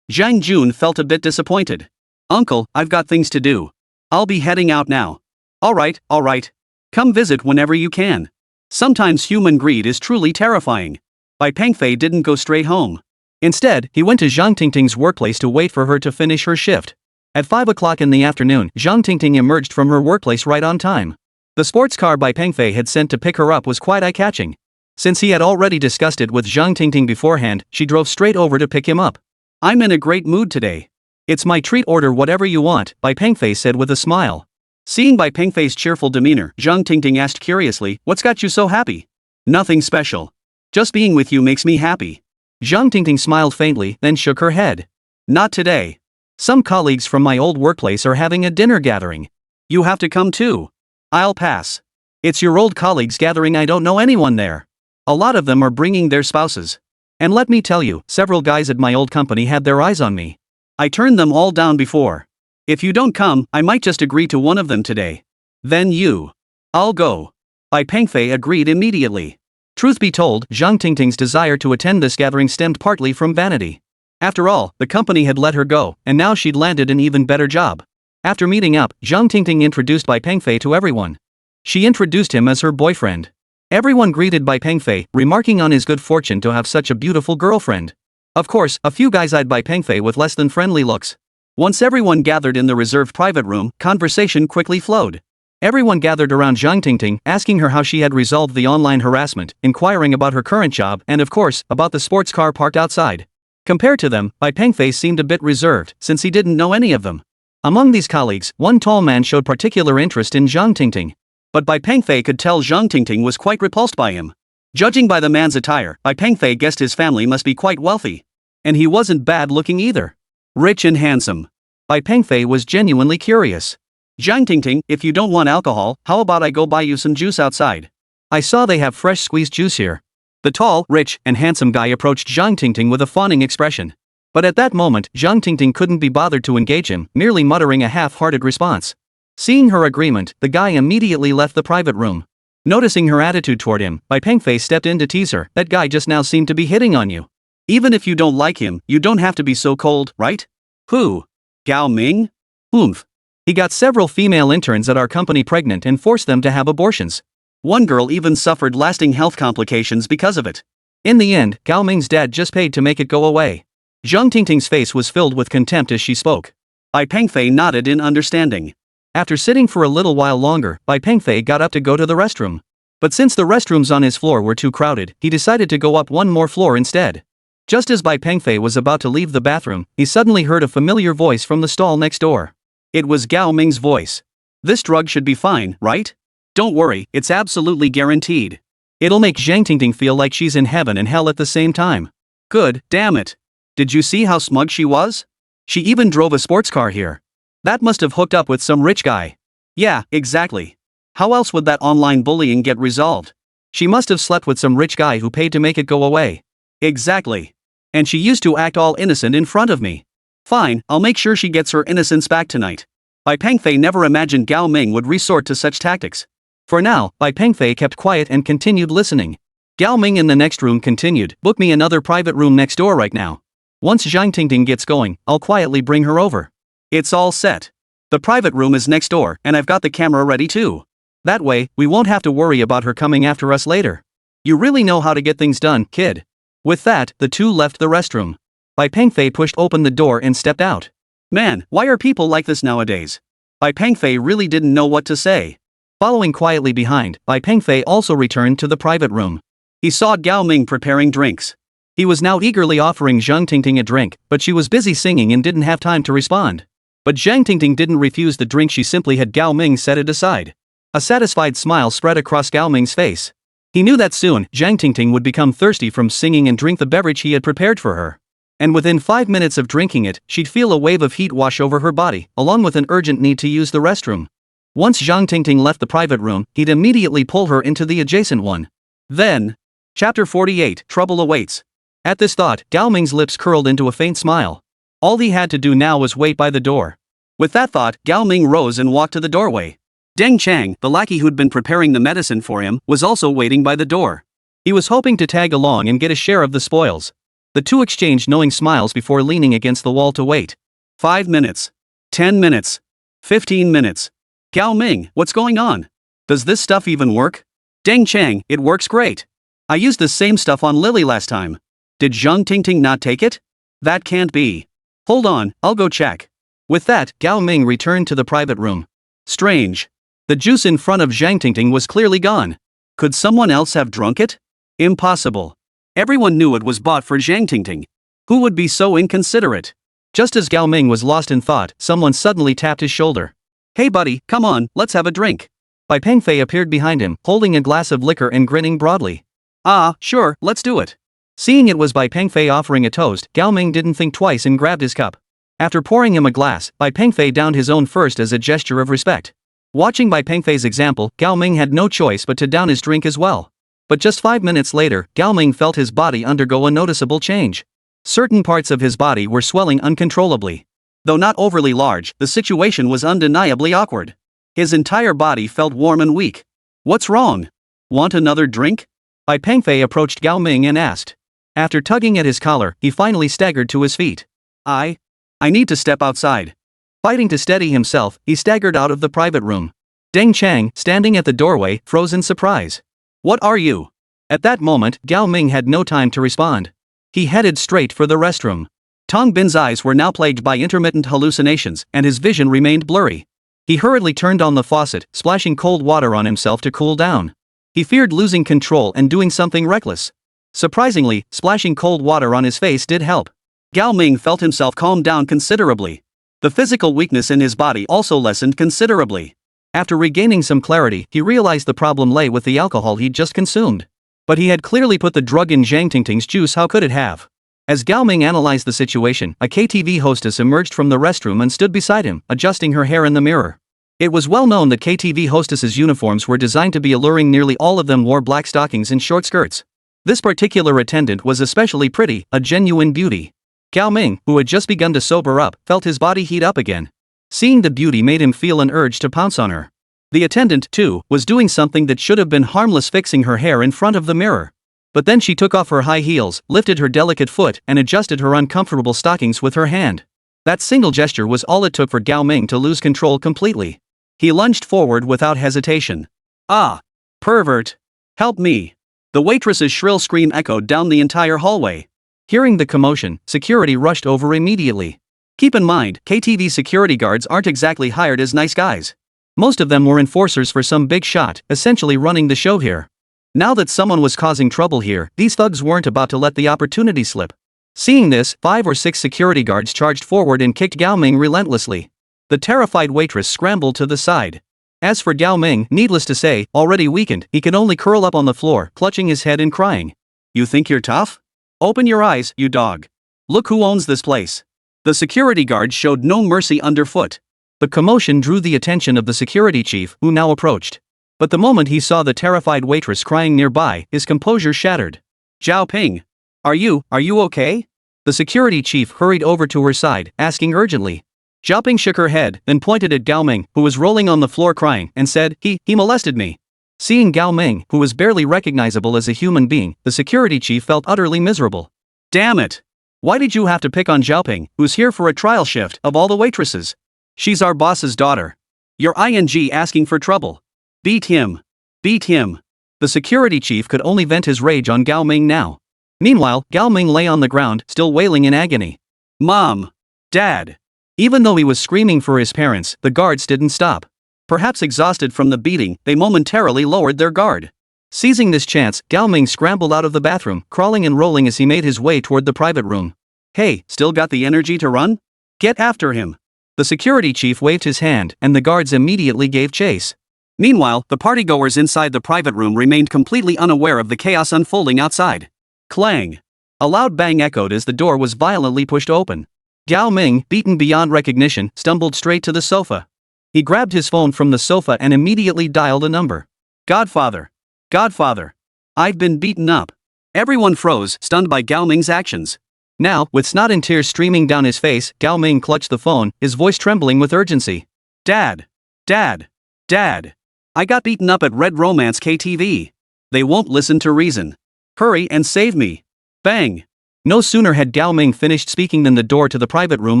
A: Zhang Jun felt a bit disappointed. "Uncle, I've got things to do. I'll be heading out now." All right. Come visit whenever you can. Sometimes human greed is truly terrifying." Bai Pengfei didn't go straight home. Instead, he went to Zhang Tingting's workplace to wait for her to finish her shift. At 5 o'clock in the afternoon, Zhang Tingting emerged from her workplace right on time. The sports car Bai Pengfei had sent to pick her up was quite eye-catching. Since he had already discussed it with Zhang Tingting beforehand, she drove straight over to pick him up. "I'm in a great mood today. It's my treat, order whatever you want," Bai Pengfei said with a smile. Seeing Bai Pengfei's cheerful demeanor, Zhang Tingting asked curiously, "What's got you so happy?" "Nothing special. Just being with you makes me happy." Zhang Tingting smiled faintly, then shook her head. "Not today. Some colleagues from my old workplace are having a dinner gathering. You have to come too." "I'll pass. It's your old colleagues gathering, I don't know anyone there. A lot of them are bringing their spouses. And let me tell you, several guys at my old company had their eyes on me. I turned them all down before. If you don't come, I might just agree to one of them today. Then you." "I'll go." Bai Pengfei agreed immediately. Truth be told, Zhang Tingting's desire to attend this gathering stemmed partly from vanity. After all, the company had let her go, and now she'd landed an even better job. After meeting up, Zhang Tingting introduced Bai Pengfei to everyone. She introduced him as her boyfriend. Everyone greeted Bai Pengfei, remarking on his good fortune to have such a beautiful girlfriend. Of course, a few guys eyed Bai Pengfei with less than friendly looks. Once everyone gathered in the reserved private room, conversation quickly flowed. Everyone gathered around Zhang Tingting, asking her how she had resolved the online harassment, inquiring about her current job, and of course, about the sports car parked outside. Compared to them, Bai Pengfei seemed a bit reserved, since he didn't know any of them. Among these colleagues, one tall man showed particular interest in Zhang Tingting. But Bai Pengfei could tell Zhang Tingting was quite repulsed by him. Judging by the man's attire, Bai Pengfei guessed his family must be quite wealthy. And he wasn't bad looking either. Rich and handsome. Bai Pengfei was genuinely curious. "Zhang Tingting, if you don't want alcohol, how about I go buy you some juice outside? I saw they have fresh squeezed juice here." The tall, rich, and handsome guy approached Zhang Tingting with a fawning expression. But at that moment, Zhang Tingting couldn't be bothered to engage him, merely muttering a half-hearted response. Seeing her agreement, the guy immediately left the private room. Noticing her attitude toward him, Bai Pengfei stepped in to tease her. "That guy just now seemed to be hitting on you. Even if you don't like him, you don't have to be so cold, right?" "Who? Gao Ming?" "Oomph. He got several female interns at our company pregnant and forced them to have abortions. One girl even suffered lasting health complications because of it. In the end, Gao Ming's dad just paid to make it go away. Zhang Tingting's face was filled with contempt as she spoke. Bai Pengfei nodded in understanding. After sitting for a little while longer, Bai Pengfei got up to go to the restroom. But since the restrooms on his floor were too crowded, he decided to go up one more floor instead. Just as Bai Pengfei was about to leave the bathroom, he suddenly heard a familiar voice from the stall next door. It was Gao Ming's voice. "This drug should be fine, right? Don't worry, it's absolutely guaranteed. It'll make Zhang Tingting feel like she's in heaven and hell at the same time." Good, damn it. Did you see how smug she was? She even drove a sports car here. That must have hooked up with some rich guy. Yeah, exactly. How else would that online bullying get resolved? She must have slept with some rich guy who paid to make it go away. Exactly. And she used to act all innocent in front of me. Fine, I'll make sure she gets her innocence back tonight. Bai Pengfei never imagined Gao Ming would resort to such tactics. For now, Bai Pengfei kept quiet and continued listening. Gao Ming in the next room continued, "Book me another private room next door right now. Once Zhang Tingting gets going, I'll quietly bring her over. It's all set. The private room is next door, and I've got the camera ready too. That way, we won't have to worry about her coming after us later. You really know how to get things done, kid." With that, the two left the restroom. Bai Pengfei pushed open the door and stepped out. Man, why are people like this nowadays? Bai Pengfei really didn't know what to say. Following quietly behind, Bai Pengfei also returned to the private room. He saw Gao Ming preparing drinks. He was now eagerly offering Zhang Tingting a drink, but she was busy singing and didn't have time to respond. But Zhang Tingting didn't refuse the drink, she simply had Gao Ming set it aside. A satisfied smile spread across Gao Ming's face. He knew that soon, Zhang Tingting would become thirsty from singing and drink the beverage he had prepared for her. And within 5 minutes of drinking it, she'd feel a wave of heat wash over her body, along with an urgent need to use the restroom. Once Zhang Tingting left the private room, he'd immediately pull her into the adjacent one. Then, Chapter 48, Trouble Awaits. At this thought, Gao Ming's lips curled into a faint smile. All he had to do now was wait by the door. With that thought, Gao Ming rose and walked to the doorway. Deng Chang, the lackey who'd been preparing the medicine for him, was also waiting by the door. He was hoping to tag along and get a share of the spoils. The two exchanged knowing smiles before leaning against the wall to wait. 5 minutes. 10 minutes. 15 minutes. Gao Ming, what's going on? Does this stuff even work? Deng Chang, it works great. I used the same stuff on Lily last time. Did Zhang Tingting not take it? That can't be. Hold on, I'll go check. With that, Gao Ming returned to the private room. Strange. The juice in front of Zhang Tingting was clearly gone. Could someone else have drunk it? Impossible. Everyone knew it was bought for Zhang Tingting. Who would be so inconsiderate? Just as Gao Ming was lost in thought, someone suddenly tapped his shoulder. Hey buddy, come on, let's have a drink. Bai Pengfei appeared behind him, holding a glass of liquor and grinning broadly. Ah, sure, let's do it. Seeing it was Bai Pengfei offering a toast, Gao Ming didn't think twice and grabbed his cup. After pouring him a glass, Bai Pengfei downed his own first as a gesture of respect. Watching Bai Pengfei's example, Gao Ming had no choice but to down his drink as well. But just 5 minutes later, Gao Ming felt his body undergo a noticeable change. Certain parts of his body were swelling uncontrollably. Though not overly large, the situation was undeniably awkward. His entire body felt warm and weak. What's wrong? Want another drink? Bai Pengfei approached Gao Ming and asked. After tugging at his collar, he finally staggered to his feet. I need to step outside. Fighting to steady himself, he staggered out of the private room. Deng Chang, standing at the doorway, froze in surprise. What are you? At that moment, Gao Ming had no time to respond. He headed straight for the restroom. Tong Bin's eyes were now plagued by intermittent hallucinations, and his vision remained blurry. He hurriedly turned on the faucet, splashing cold water on himself to cool down. He feared losing control and doing something reckless. Surprisingly, splashing cold water on his face did help. Gao Ming felt himself calm down considerably. The physical weakness in his body also lessened considerably. After regaining some clarity, he realized the problem lay with the alcohol he'd just consumed. But he had clearly put the drug in Zhang Tingting's juice, how could it have? As Gao Ming analyzed the situation, a KTV hostess emerged from the restroom and stood beside him, adjusting her hair in the mirror. It was well known that KTV hostesses' uniforms were designed to be alluring. Nearly all of them wore black stockings and short skirts. This particular attendant was especially pretty, a genuine beauty. Gao Ming, who had just begun to sober up, felt his body heat up again. Seeing the beauty made him feel an urge to pounce on her. The attendant, too, was doing something that should have been harmless, fixing her hair in front of the mirror. But then she took off her high heels, lifted her delicate foot, and adjusted her uncomfortable stockings with her hand. That single gesture was all it took for Gao Ming to lose control completely. He lunged forward without hesitation. Ah! Pervert! Help me! The waitress's shrill scream echoed down the entire hallway. Hearing the commotion, security rushed over immediately. Keep in mind, KTV security guards aren't exactly hired as nice guys. Most of them were enforcers for some big shot, essentially running the show here. Now that someone was causing trouble here, these thugs weren't about to let the opportunity slip. Seeing this, 5 or 6 security guards charged forward and kicked Gao Ming relentlessly. The terrified waitress scrambled to the side. As for Gao Ming, needless to say, already weakened, he could only curl up on the floor, clutching his head and crying. You think you're tough? Open your eyes, you dog. Look who owns this place. The security guards showed no mercy underfoot. The commotion drew the attention of the security chief, who now approached. But the moment he saw the terrified waitress crying nearby, his composure shattered. Zhao Ping. Are you okay? The security chief hurried over to her side, asking urgently. Zhao Ping shook her head, then pointed at Gao Ming, who was rolling on the floor crying, and said, He molested me. Seeing Gao Ming, who was barely recognizable as a human being, the security chief felt utterly miserable. Damn it! Why did you have to pick on Zhao Ping, who's here for a trial shift, of all the waitresses? She's our boss's daughter. You're asking for trouble. Beat him. Beat him. The security chief could only vent his rage on Gao Ming now. Meanwhile, Gao Ming lay on the ground, still wailing in agony. Mom! Dad! Even though he was screaming for his parents, the guards didn't stop. Perhaps exhausted from the beating, they momentarily lowered their guard. Seizing this chance, Gao Ming scrambled out of the bathroom, crawling and rolling as he made his way toward the private room. Hey, still got the energy to run? Get after him! The security chief waved his hand, and the guards immediately gave chase. Meanwhile, the partygoers inside the private room remained completely unaware of the chaos unfolding outside. Clang! A loud bang echoed as the door was violently pushed open. Gao Ming, beaten beyond recognition, stumbled straight to the sofa. He grabbed his phone from the sofa and immediately dialed a number. Godfather! Godfather! I've been beaten up. Everyone froze, stunned by Gao Ming's actions. Now, with snot and tears streaming down his face, Gao Ming clutched the phone, his voice trembling with urgency. Dad! Dad! Dad! I got beaten up at Red Romance KTV. They won't listen to reason. Hurry and save me. Bang! No sooner had Gao Ming finished speaking than the door to the private room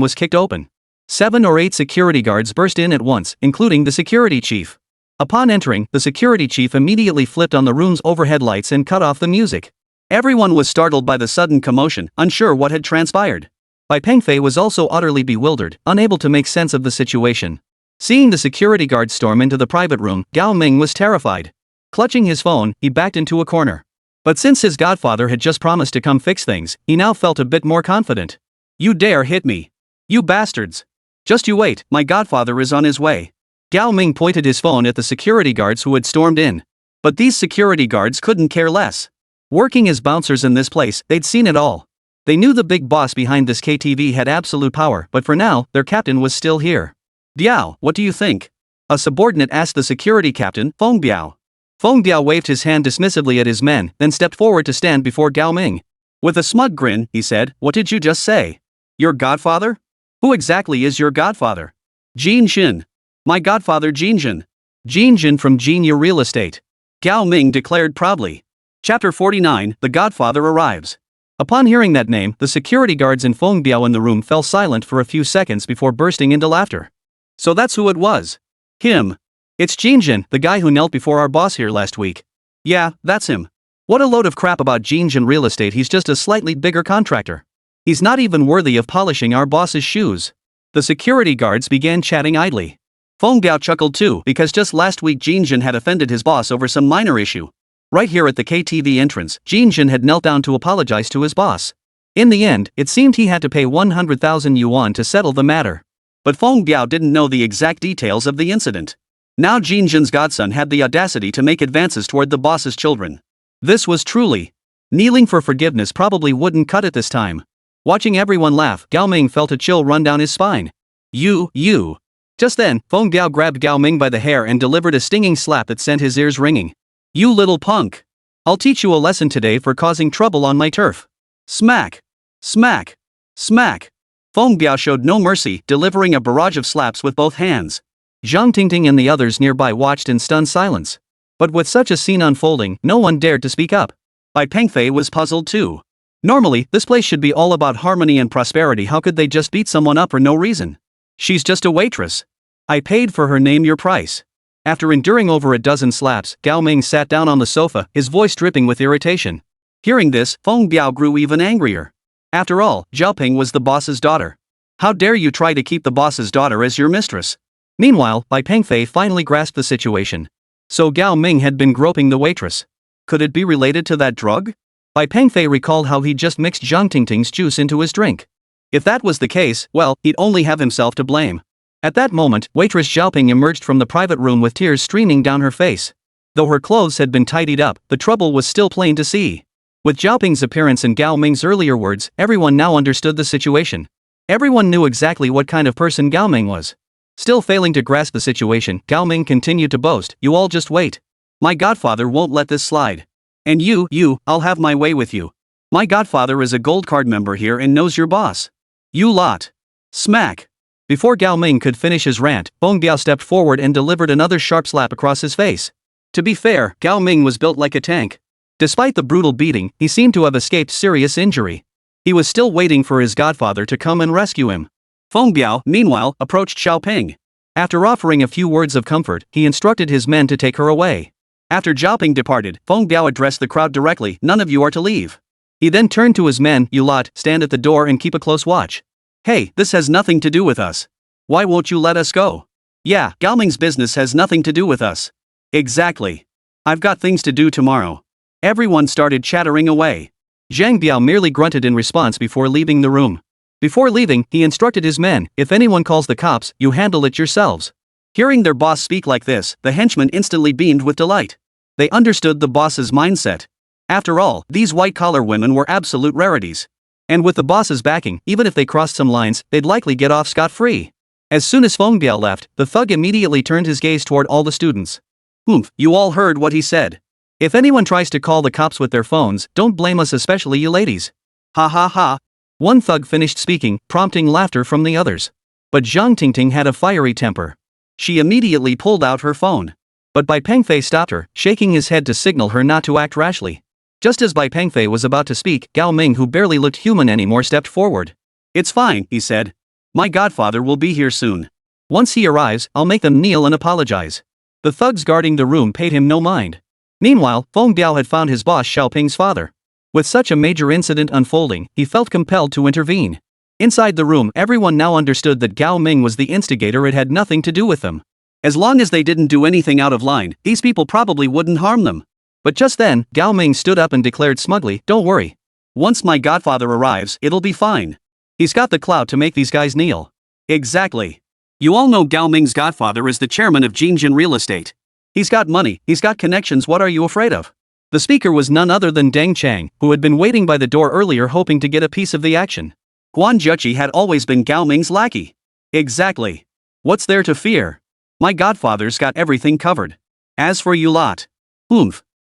A: was kicked open. 7 or 8 security guards burst in at once, including the security chief. Upon entering, the security chief immediately flipped on the room's overhead lights and cut off the music. Everyone was startled by the sudden commotion, unsure what had transpired. Bai Pengfei was also utterly bewildered, unable to make sense of the situation. Seeing the security guard storm into the private room, Gao Ming was terrified. Clutching his phone, he backed into a corner. But since his godfather had just promised to come fix things, he now felt a bit more confident. You dare hit me? You bastards! Just you wait, my godfather is on his way. Gao Ming pointed his phone at the security guards who had stormed in. But these security guards couldn't care less. Working as bouncers in this place, they'd seen it all. They knew the big boss behind this KTV had absolute power, but for now, their captain was still here. Biao, what do you think? A subordinate asked the security captain, Feng Biao. Feng Biao waved his hand dismissively at his men, then stepped forward to stand before Gao Ming. With a smug grin, he said, What did you just say? Your godfather? Who exactly is your godfather? Jin Xin. My godfather Jin Xin. Jin Xin from Jinya Real Estate. Gao Ming declared proudly. Chapter 49, The Godfather Arrives. Upon hearing that name, the security guards and Feng Biao in the room fell silent for a few seconds before bursting into laughter. So that's who it was. Him. It's Jin Xin, the guy who knelt before our boss here last week. Yeah, that's him. What a load of crap about Jin Xin Real Estate, he's just a slightly bigger contractor. He's not even worthy of polishing our boss's shoes. The security guards began chatting idly. Feng Biao chuckled too, because just last week Jin Xin had offended his boss over some minor issue. Right here at the KTV entrance, Jin Xin had knelt down to apologize to his boss. In the end, it seemed he had to pay 100,000 yuan to settle the matter. But Feng Biao didn't know the exact details of the incident. Now Jin Xin's godson had the audacity to make advances toward the boss's children. This was truly. Kneeling for forgiveness probably wouldn't cut it this time. Watching everyone laugh, Gao Ming felt a chill run down his spine. You. Just then, Feng Biao grabbed Gao Ming by the hair and delivered a stinging slap that sent his ears ringing. You little punk! I'll teach you a lesson today for causing trouble on my turf. Smack! Smack! Smack! Feng Biao showed no mercy, delivering a barrage of slaps with both hands. Zhang Tingting and the others nearby watched in stunned silence. But with such a scene unfolding, no one dared to speak up. Bai Pengfei was puzzled too. Normally, this place should be all about harmony and prosperity. How could they just beat someone up for no reason? She's just a waitress. I paid for her, name your price. After enduring over a dozen slaps, Gao Ming sat down on the sofa, his voice dripping with irritation. Hearing this, Feng Biao grew even angrier. After all, Xiaoping was the boss's daughter. How dare you try to keep the boss's daughter as your mistress? Meanwhile, Bai Pengfei finally grasped the situation. So Gao Ming had been groping the waitress. Could it be related to that drug? Bai Pengfei recalled how he'd just mixed Zhang Tingting's juice into his drink. If that was the case, well, he'd only have himself to blame. At that moment, waitress Xiaoping emerged from the private room with tears streaming down her face. Though her clothes had been tidied up, the trouble was still plain to see. With Xiaoping's appearance and Gao Ming's earlier words, everyone now understood the situation. Everyone knew exactly what kind of person Gao Ming was. Still failing to grasp the situation, Gao Ming continued to boast, "You all just wait. My godfather won't let this slide. And you, I'll have my way with you. My godfather is a gold card member here and knows your boss. You lot." Smack. Before Gao Ming could finish his rant, Feng Biao stepped forward and delivered another sharp slap across his face. To be fair, Gao Ming was built like a tank. Despite the brutal beating, he seemed to have escaped serious injury. He was still waiting for his godfather to come and rescue him. Feng Biao, meanwhile, approached Xiaoping. After offering a few words of comfort, he instructed his men to take her away. After Xiaoping departed, Feng Biao addressed the crowd directly, "None of you are to leave." He then turned to his men, "You lot, stand at the door and keep a close watch. Hey, this has nothing to do with us. Why won't you let us go?" "Yeah, Gao Ming's business has nothing to do with us." "Exactly. I've got things to do tomorrow." Everyone started chattering away. Zhang Biao merely grunted in response before leaving the room. Before leaving, he instructed his men, "If anyone calls the cops, you handle it yourselves." Hearing their boss speak like this, the henchmen instantly beamed with delight. They understood the boss's mindset. After all, these white-collar women were absolute rarities. And with the boss's backing, even if they crossed some lines, they'd likely get off scot-free. As soon as Feng Biao left, the thug immediately turned his gaze toward all the students. You all heard what he said. If anyone tries to call the cops with their phones, don't blame us, especially you ladies. Ha ha ha. One thug finished speaking, prompting laughter from the others. But Zhang Tingting had a fiery temper. She immediately pulled out her phone. But Bai Pengfei stopped her, shaking his head to signal her not to act rashly. Just as Bai Pengfei was about to speak, Gao Ming, who barely looked human anymore, stepped forward. "It's fine," he said. "My godfather will be here soon. Once he arrives, I'll make them kneel and apologize." The thugs guarding the room paid him no mind. Meanwhile, Feng Biao had found his boss Xiaoping's father. With such a major incident unfolding, he felt compelled to intervene. Inside the room, everyone now understood that Gao Ming was the instigator. It had nothing to do with them. As long as they didn't do anything out of line, these people probably wouldn't harm them. But just then, Gao Ming stood up and declared smugly, "Don't worry. Once my godfather arrives, it'll be fine. He's got the clout to make these guys kneel." "Exactly. You all know Gao Ming's godfather is the chairman of Jingjin Real Estate. He's got money, he's got connections, what are you afraid of?" The speaker was none other than Deng Chang, who had been waiting by the door earlier hoping to get a piece of the action. Guan Juqi had always been Gao Ming's lackey. "Exactly. What's there to fear? My godfather's got everything covered. As for you lot,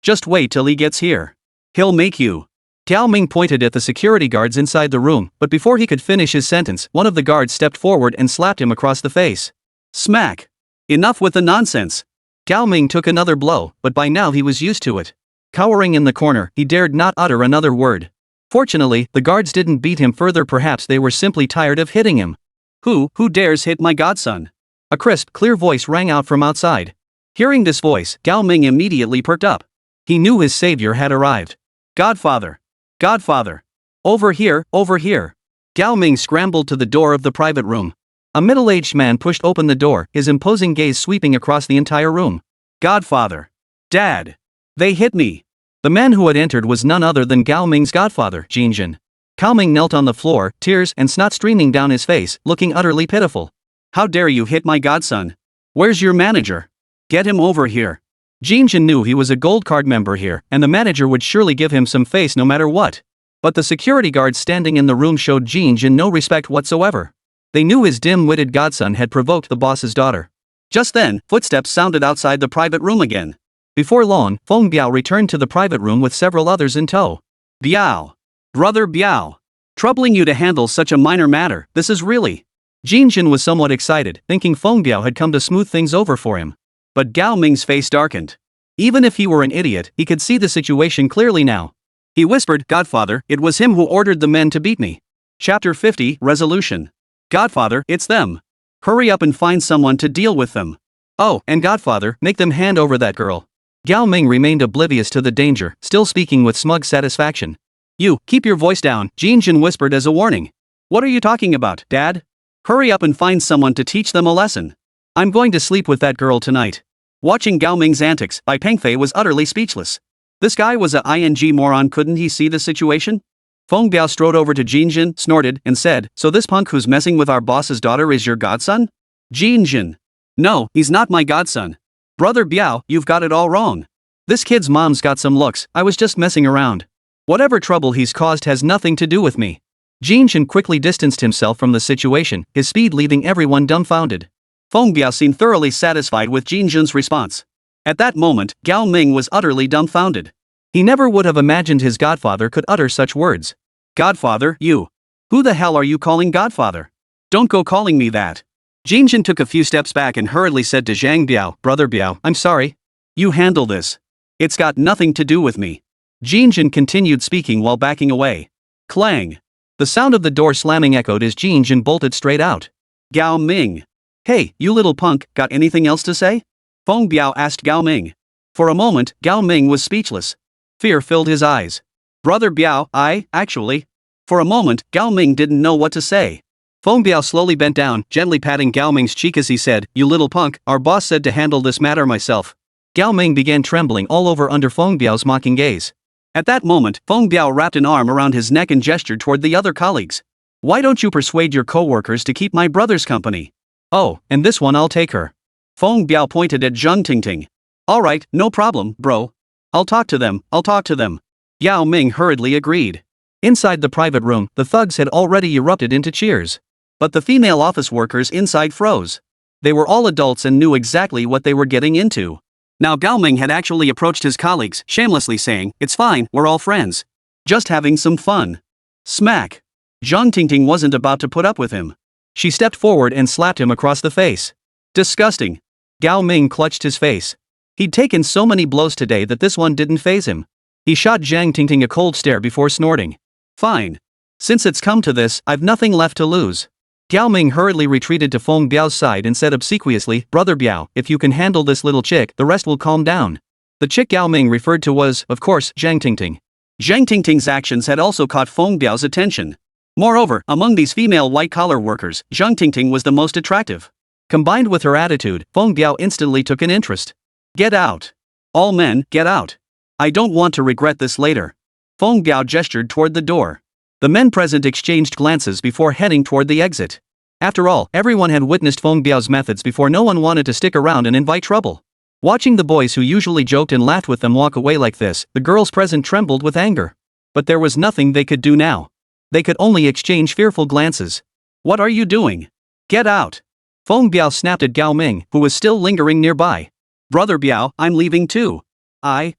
A: just wait till he gets here. He'll make you." Gao Ming pointed at the security guards inside the room, but before he could finish his sentence, one of the guards stepped forward and slapped him across the face. Smack. Enough with the nonsense. Gao Ming took another blow, but by now he was used to it. Cowering in the corner, he dared not utter another word. Fortunately, the guards didn't beat him further. Perhaps they were simply tired of hitting him. Who dares hit my godson?" A crisp, clear voice rang out from outside. Hearing this voice, Gao Ming immediately perked up. He knew his savior had arrived. "Godfather! Godfather! Over here, over here!" Gao Ming scrambled to the door of the private room. A middle-aged man pushed open the door, his imposing gaze sweeping across the entire room. "Godfather! Dad! They hit me!" The man who had entered was none other than Gao Ming's godfather, Jingjin. Gao Ming knelt on the floor, tears and snot streaming down his face, looking utterly pitiful. "How dare you hit my godson? Where's your manager? Get him over here." Jingjin knew he was a gold card member here, and the manager would surely give him some face no matter what. But the security guards standing in the room showed Jingjin no respect whatsoever. They knew his dim-witted godson had provoked the boss's daughter. Just then, footsteps sounded outside the private room again. Before long, Feng Biao returned to the private room with several others in tow. "Biao. Brother Biao. Troubling you to handle such a minor matter, this is really..." Jingjin was somewhat excited, thinking Feng Biao had come to smooth things over for him. But Gao Ming's face darkened. Even if he were an idiot, he could see the situation clearly now. He whispered, Godfather, it was him who ordered the men to beat me. Chapter 50, Resolution. Godfather, it's them. Hurry up and find someone to deal with them. Oh, and Godfather, make them hand over that girl. Gao Ming remained oblivious to the danger, still speaking with smug satisfaction. You, keep your voice down, Jin Jin whispered as a warning. What are you talking about, Dad? Hurry up and find someone to teach them a lesson. I'm going to sleep with that girl tonight. Watching Gao Ming's antics, Bai Pengfei was utterly speechless. This guy was a ing moron, couldn't he see the situation? Feng Biao strode over to Jin Jin, snorted, and said, so this punk who's messing with our boss's daughter is your godson? Jin Jin. No, he's not my godson. Brother Biao, you've got it all wrong. This kid's mom's got some looks, I was just messing around. Whatever trouble he's caused has nothing to do with me. Jin Jin quickly distanced himself from the situation, his speed leaving everyone dumbfounded. Feng Biao seemed thoroughly satisfied with Jin Jin's response. At that moment, Gao Ming was utterly dumbfounded. He never would have imagined his godfather could utter such words. Godfather, you. Who the hell are you calling godfather? Don't go calling me that. Jin Jin took a few steps back and hurriedly said to Zhang Biao, Brother Biao, I'm sorry. You handle this. It's got nothing to do with me. Jin Jin continued speaking while backing away. Clang. The sound of the door slamming echoed as Jin Jin bolted straight out. Gao Ming. Hey, you little punk, got anything else to say? Feng Biao asked Gao Ming. For a moment, Gao Ming was speechless. Fear filled his eyes. Brother Biao, actually. For a moment, Gao Ming didn't know what to say. Feng Biao slowly bent down, gently patting Gao Ming's cheek as he said, You little punk, our boss said to handle this matter myself. Gao Ming began trembling all over under Feng Biao's mocking gaze. At that moment, Feng Biao wrapped an arm around his neck and gestured toward the other colleagues. Why don't you persuade your co-workers to keep my brother's company? Oh, and this one I'll take her. Feng Biao pointed at Zhang Tingting. Alright, no problem, bro. I'll talk to them. Yao Ming hurriedly agreed. Inside the private room, the thugs had already erupted into cheers. But the female office workers inside froze. They were all adults and knew exactly what they were getting into. Now Gao Ming had actually approached his colleagues, shamelessly saying, It's fine, we're all friends. Just having some fun. Smack. Zhang Tingting wasn't about to put up with him. She stepped forward and slapped him across the face. Disgusting. Gao Ming clutched his face. He'd taken so many blows today that this one didn't faze him. He shot Zhang Tingting a cold stare before snorting. Fine. Since it's come to this, I've nothing left to lose. Gao Ming hurriedly retreated to Feng Biao's side and said obsequiously, Brother Biao, if you can handle this little chick, the rest will calm down. The chick Gao Ming referred to was, of course, Zhang Tingting. Zhang Tingting's actions had also caught Feng Biao's attention. Moreover, among these female white-collar workers, Zhang Tingting was the most attractive. Combined with her attitude, Feng Biao instantly took an interest. Get out. All men, get out. I don't want to regret this later. Feng Biao gestured toward the door. The men present exchanged glances before heading toward the exit. After all, everyone had witnessed Feng Biao's methods before. No one wanted to stick around and invite trouble. Watching the boys who usually joked and laughed with them walk away like this, the girls present trembled with anger. But there was nothing they could do now. They could only exchange fearful glances. What are you doing? Get out. Feng Biao snapped at Gao Ming, who was still lingering nearby. Brother Biao, I'm leaving too. I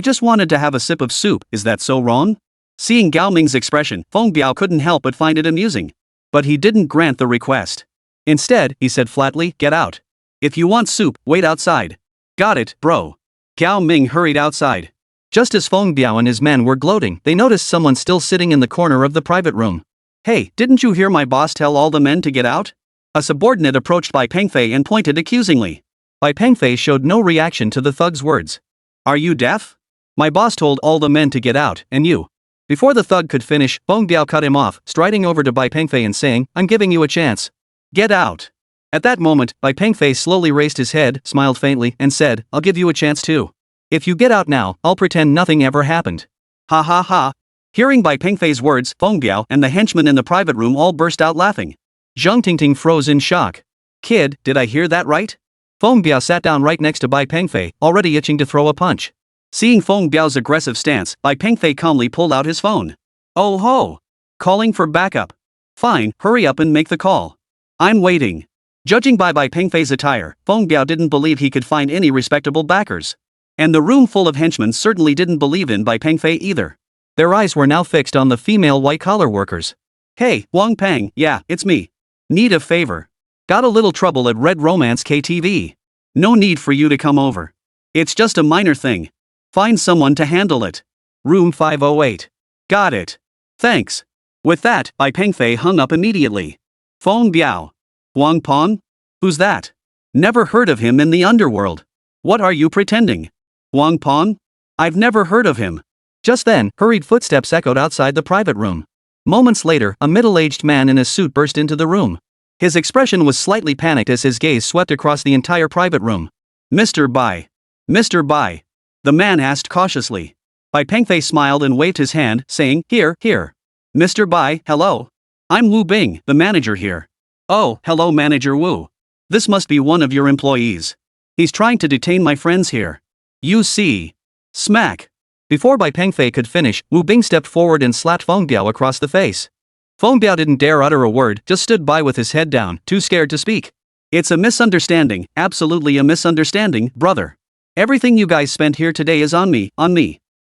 A: just wanted to have a sip of soup, is that so wrong? Seeing Gao Ming's expression, Feng Biao couldn't help but find it amusing. But he didn't grant the request. Instead, he said flatly, Get out. If you want soup, wait outside. Got it, bro. Gao Ming hurried outside. Just as Feng Biao and his men were gloating, they noticed someone still sitting in the corner of the private room. Hey, didn't you hear my boss tell all the men to get out? A subordinate approached Bai Pengfei and pointed accusingly. Bai Pengfei showed no reaction to the thug's words. Are you deaf? My boss told all the men to get out, and you. Before the thug could finish, Feng Biao cut him off, striding over to Bai Pengfei and saying, I'm giving you a chance. Get out. At that moment, Bai Pengfei slowly raised his head, smiled faintly, and said, I'll give you a chance too. If you get out now, I'll pretend nothing ever happened. Ha ha ha. Hearing Bai Pengfei's words, Feng Biao and the henchmen in the private room all burst out laughing. Zhang Tingting froze in shock. Kid, did I hear that right? Feng Biao sat down right next to Bai Pengfei, already itching to throw a punch. Seeing Feng Biao's aggressive stance, Bai Pengfei calmly pulled out his phone. Oh ho! Calling for backup. Fine, hurry up and make the call. I'm waiting. Judging by Bai Pengfei's attire, Feng Biao didn't believe he could find any respectable backers. And the room full of henchmen certainly didn't believe in Bai Pengfei either. Their eyes were now fixed on the female white-collar workers. Hey, Wang Peng, yeah, it's me. Need a favor. Got a little trouble at Red Romance KTV. No need for you to come over. It's just a minor thing. Find someone to handle it. Room 508. Got it. Thanks. With that, Bai Pengfei hung up immediately. Feng Biao. Huang Pon? Who's that? Never heard of him in the underworld. What are you pretending? Huang Pon? I've never heard of him. Just then, hurried footsteps echoed outside the private room. Moments later, a middle-aged man in a suit burst into the room. His expression was slightly panicked as his gaze swept across the entire private room. Mr. Bai. Mr. Bai. The man asked cautiously. Bai Pengfei smiled and waved his hand, saying, Here. Mr. Bai, hello. I'm Wu Bing, the manager here. Oh, hello Manager Wu. This must be one of your employees. He's trying to detain my friends here. You see. Smack. Before Bai Pengfei could finish, Wu Bing stepped forward and slapped Feng Biao across the face. Feng Biao didn't dare utter a word, just stood by with his head down, too scared to speak. It's a misunderstanding, absolutely a misunderstanding, brother. Everything you guys spent here today is on me.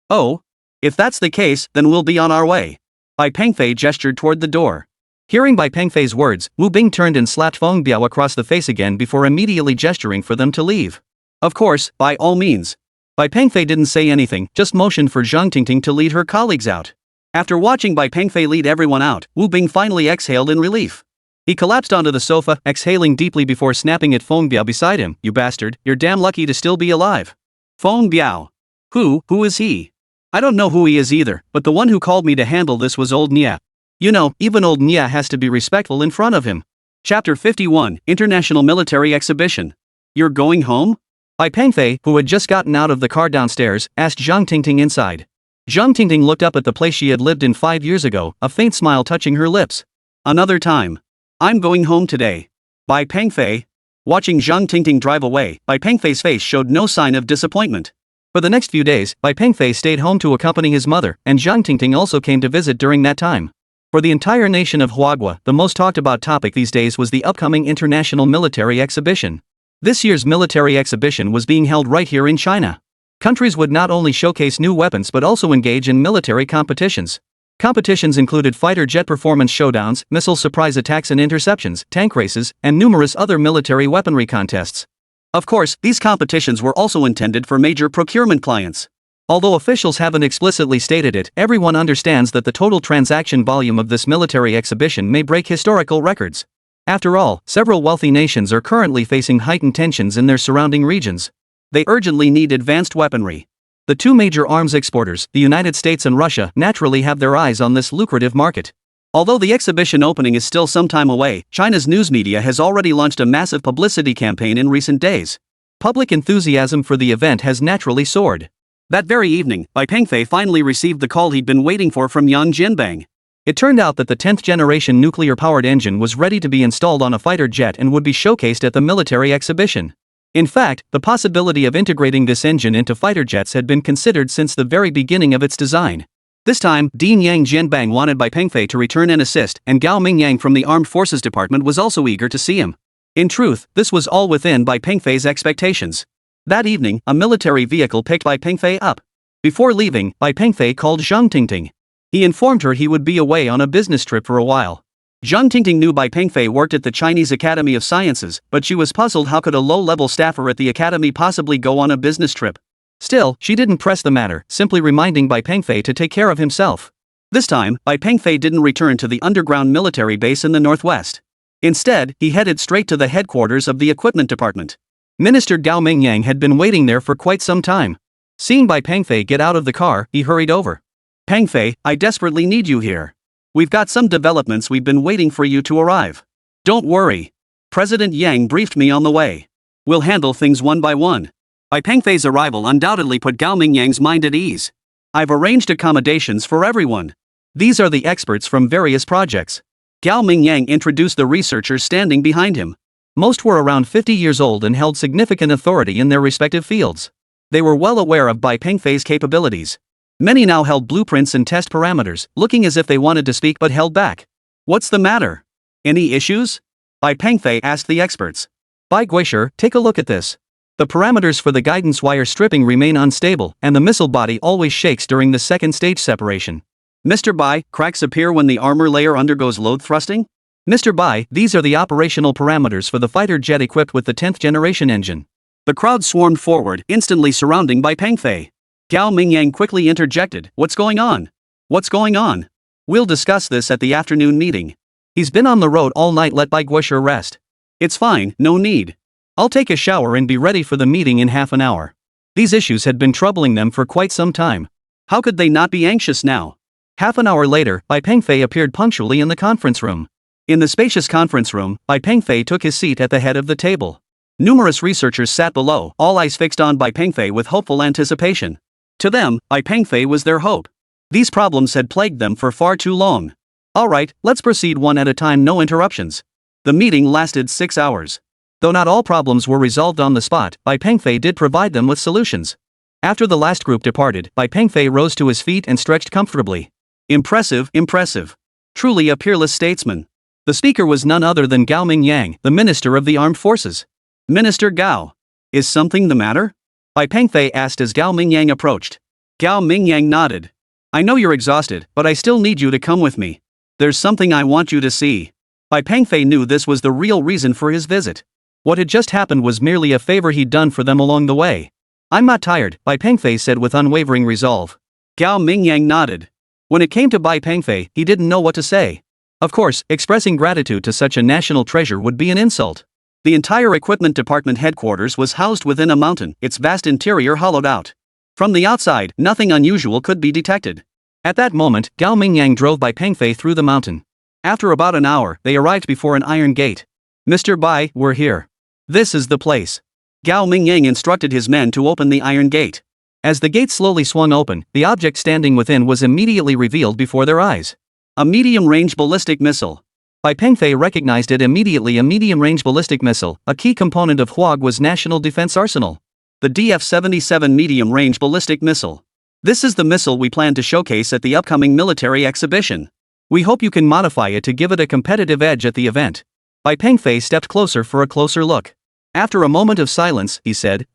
A: Oh? If that's the case, then we'll be on our way. Bai Pengfei gestured toward the door. Hearing Bai Pengfei's words, Wu Bing turned and slapped Feng Biao across the face again before immediately gesturing for them to leave. Of course, by all means. Bai Pengfei didn't say anything, just motioned for Zhang Tingting to lead her colleagues out. After watching Bai Pengfei lead everyone out, Wu Bing finally exhaled in relief. He collapsed onto the sofa, exhaling deeply before snapping at Feng Biao beside him. You bastard, you're damn lucky to still be alive. Feng Biao. Who is he? I don't know who he is either, but the one who called me to handle this was old Nia. You know, even old Nia has to be respectful in front of him. Chapter 51, International Military Exhibition. You're going home? Bai Pengfei, who had just gotten out of the car downstairs, asked Zhang Tingting inside. Zhang Tingting looked up at the place she had lived in 5 years ago, a faint smile touching her lips. Another time. I'm going home today. Bai Pengfei. Watching Zhang Tingting drive away, Bai Pengfei's face showed no sign of disappointment. For the next few days, Bai Pengfei stayed home to accompany his mother, and Zhang Tingting also came to visit during that time. For the entire nation of Huagua, the most talked about topic these days was the upcoming International Military Exhibition. This year's military exhibition was being held right here in China. Countries would not only showcase new weapons but also engage in military competitions. Competitions included fighter jet performance showdowns, missile surprise attacks and interceptions, tank races, and numerous other military weaponry contests. Of course, these competitions were also intended for major procurement clients. Although officials haven't explicitly stated it, everyone understands that the total transaction volume of this military exhibition may break historical records. After all, several wealthy nations are currently facing heightened tensions in their surrounding regions. They urgently need advanced weaponry. The two major arms exporters, the United States and Russia, naturally have their eyes on this lucrative market. Although the exhibition opening is still some time away, China's news media has already launched a massive publicity campaign in recent days. Public enthusiasm for the event has naturally soared. That very evening, Bai Pengfei finally received the call he'd been waiting for from Yang Jinbang. It turned out that the 10th generation nuclear-powered engine was ready to be installed on a fighter jet and would be showcased at the military exhibition. In fact, the possibility of integrating this engine into fighter jets had been considered since the very beginning of its design. This time, Dean Yang Jianbang wanted Bai Pengfei to return and assist, and Gao Mingyang from the Armed Forces Department was also eager to see him. In truth, this was all within Bai Pengfei's expectations. That evening, a military vehicle picked Bai Pengfei up. Before leaving, Bai Pengfei called Zhang Tingting. He informed her he would be away on a business trip for a while. Zhang Tingting knew Bai Pengfei worked at the Chinese Academy of Sciences, but she was puzzled how could a low-level staffer at the academy possibly go on a business trip. Still, she didn't press the matter, simply reminding Bai Pengfei to take care of himself. This time, Bai Pengfei didn't return to the underground military base in the northwest. Instead, he headed straight to the headquarters of the equipment department. Minister Gao Mingyang had been waiting there for quite some time. Seeing Bai Pengfei get out of the car, he hurried over. Pengfei, I desperately need you here. We've got some developments we've been waiting for you to arrive. Don't worry. President Yang briefed me on the way. We'll handle things one by one. Bai Pengfei's arrival undoubtedly put Gao Mingyang's mind at ease. I've arranged accommodations for everyone. These are the experts from various projects. Gao Mingyang introduced the researchers standing behind him. Most were around 50 years old and held significant authority in their respective fields. They were well aware of Bai Pengfei's capabilities. Many now held blueprints and test parameters, looking as if they wanted to speak but held back. What's the matter? Any issues? Bai Pengfei asked the experts. Bai Guisher, take a look at this. The parameters for the guidance wire stripping remain unstable, and the missile body always shakes during the second stage separation. Mr. Bai, cracks appear when the armor layer undergoes load thrusting? Mr. Bai, these are the operational parameters for the fighter jet equipped with the 10th generation engine. The crowd swarmed forward, instantly surrounding Bai Pengfei. Gao Mingyang quickly interjected, "What's going on? What's going on? We'll discuss this at the afternoon meeting. He's been on the road all night, let Bai Guisher rest. It's fine, no need. I'll take a shower and be ready for the meeting in half an hour." These issues had been troubling them for quite some time. How could they not be anxious now? Half an hour later, Bai Pengfei appeared punctually in the conference room. In the spacious conference room, Bai Pengfei took his seat at the head of the table. Numerous researchers sat below, all eyes fixed on Bai Pengfei with hopeful anticipation. To them, Bai Pengfei was their hope. These problems had plagued them for far too long. Alright, let's proceed one at a time, no interruptions. The meeting lasted 6 hours. Though not all problems were resolved on the spot, Bai Pengfei did provide them with solutions. After the last group departed, Bai Pengfei rose to his feet and stretched comfortably. Impressive, impressive. Truly a peerless statesman. The speaker was none other than Gao Mingyang, the Minister of the Armed Forces. "Minister Gao. Is something the matter?" Bai Pengfei asked as Gao Mingyang approached. Gao Mingyang nodded. "I know you're exhausted, but I still need you to come with me. There's something I want you to see." Bai Pengfei knew this was the real reason for his visit. What had just happened was merely a favor he'd done for them along the way. "I'm not tired," Bai Pengfei said with unwavering resolve. Gao Mingyang nodded. When it came to Bai Pengfei, he didn't know what to say. Of course, expressing gratitude to such a national treasure would be an insult. The entire equipment department headquarters was housed within a mountain, its vast interior hollowed out. From the outside, nothing unusual could be detected. At that moment, Gao Mingyang drove Bai Pengfei through the mountain. After about an hour, they arrived before an iron gate. "Mr. Bai, we're here. This is the place." Gao Mingyang instructed his men to open the iron gate. As the gate slowly swung open, the object standing within was immediately revealed before their eyes. A medium-range ballistic missile. Bai Pengfei recognized it immediately. A medium-range ballistic missile, a key component of Huagwa's national defense arsenal. The DF-77 medium-range ballistic missile. "This is the missile we plan to showcase at the upcoming military exhibition. We hope you can modify it to give it a competitive edge at the event." Bai Pengfei stepped closer for a closer look. After a moment of silence, he said,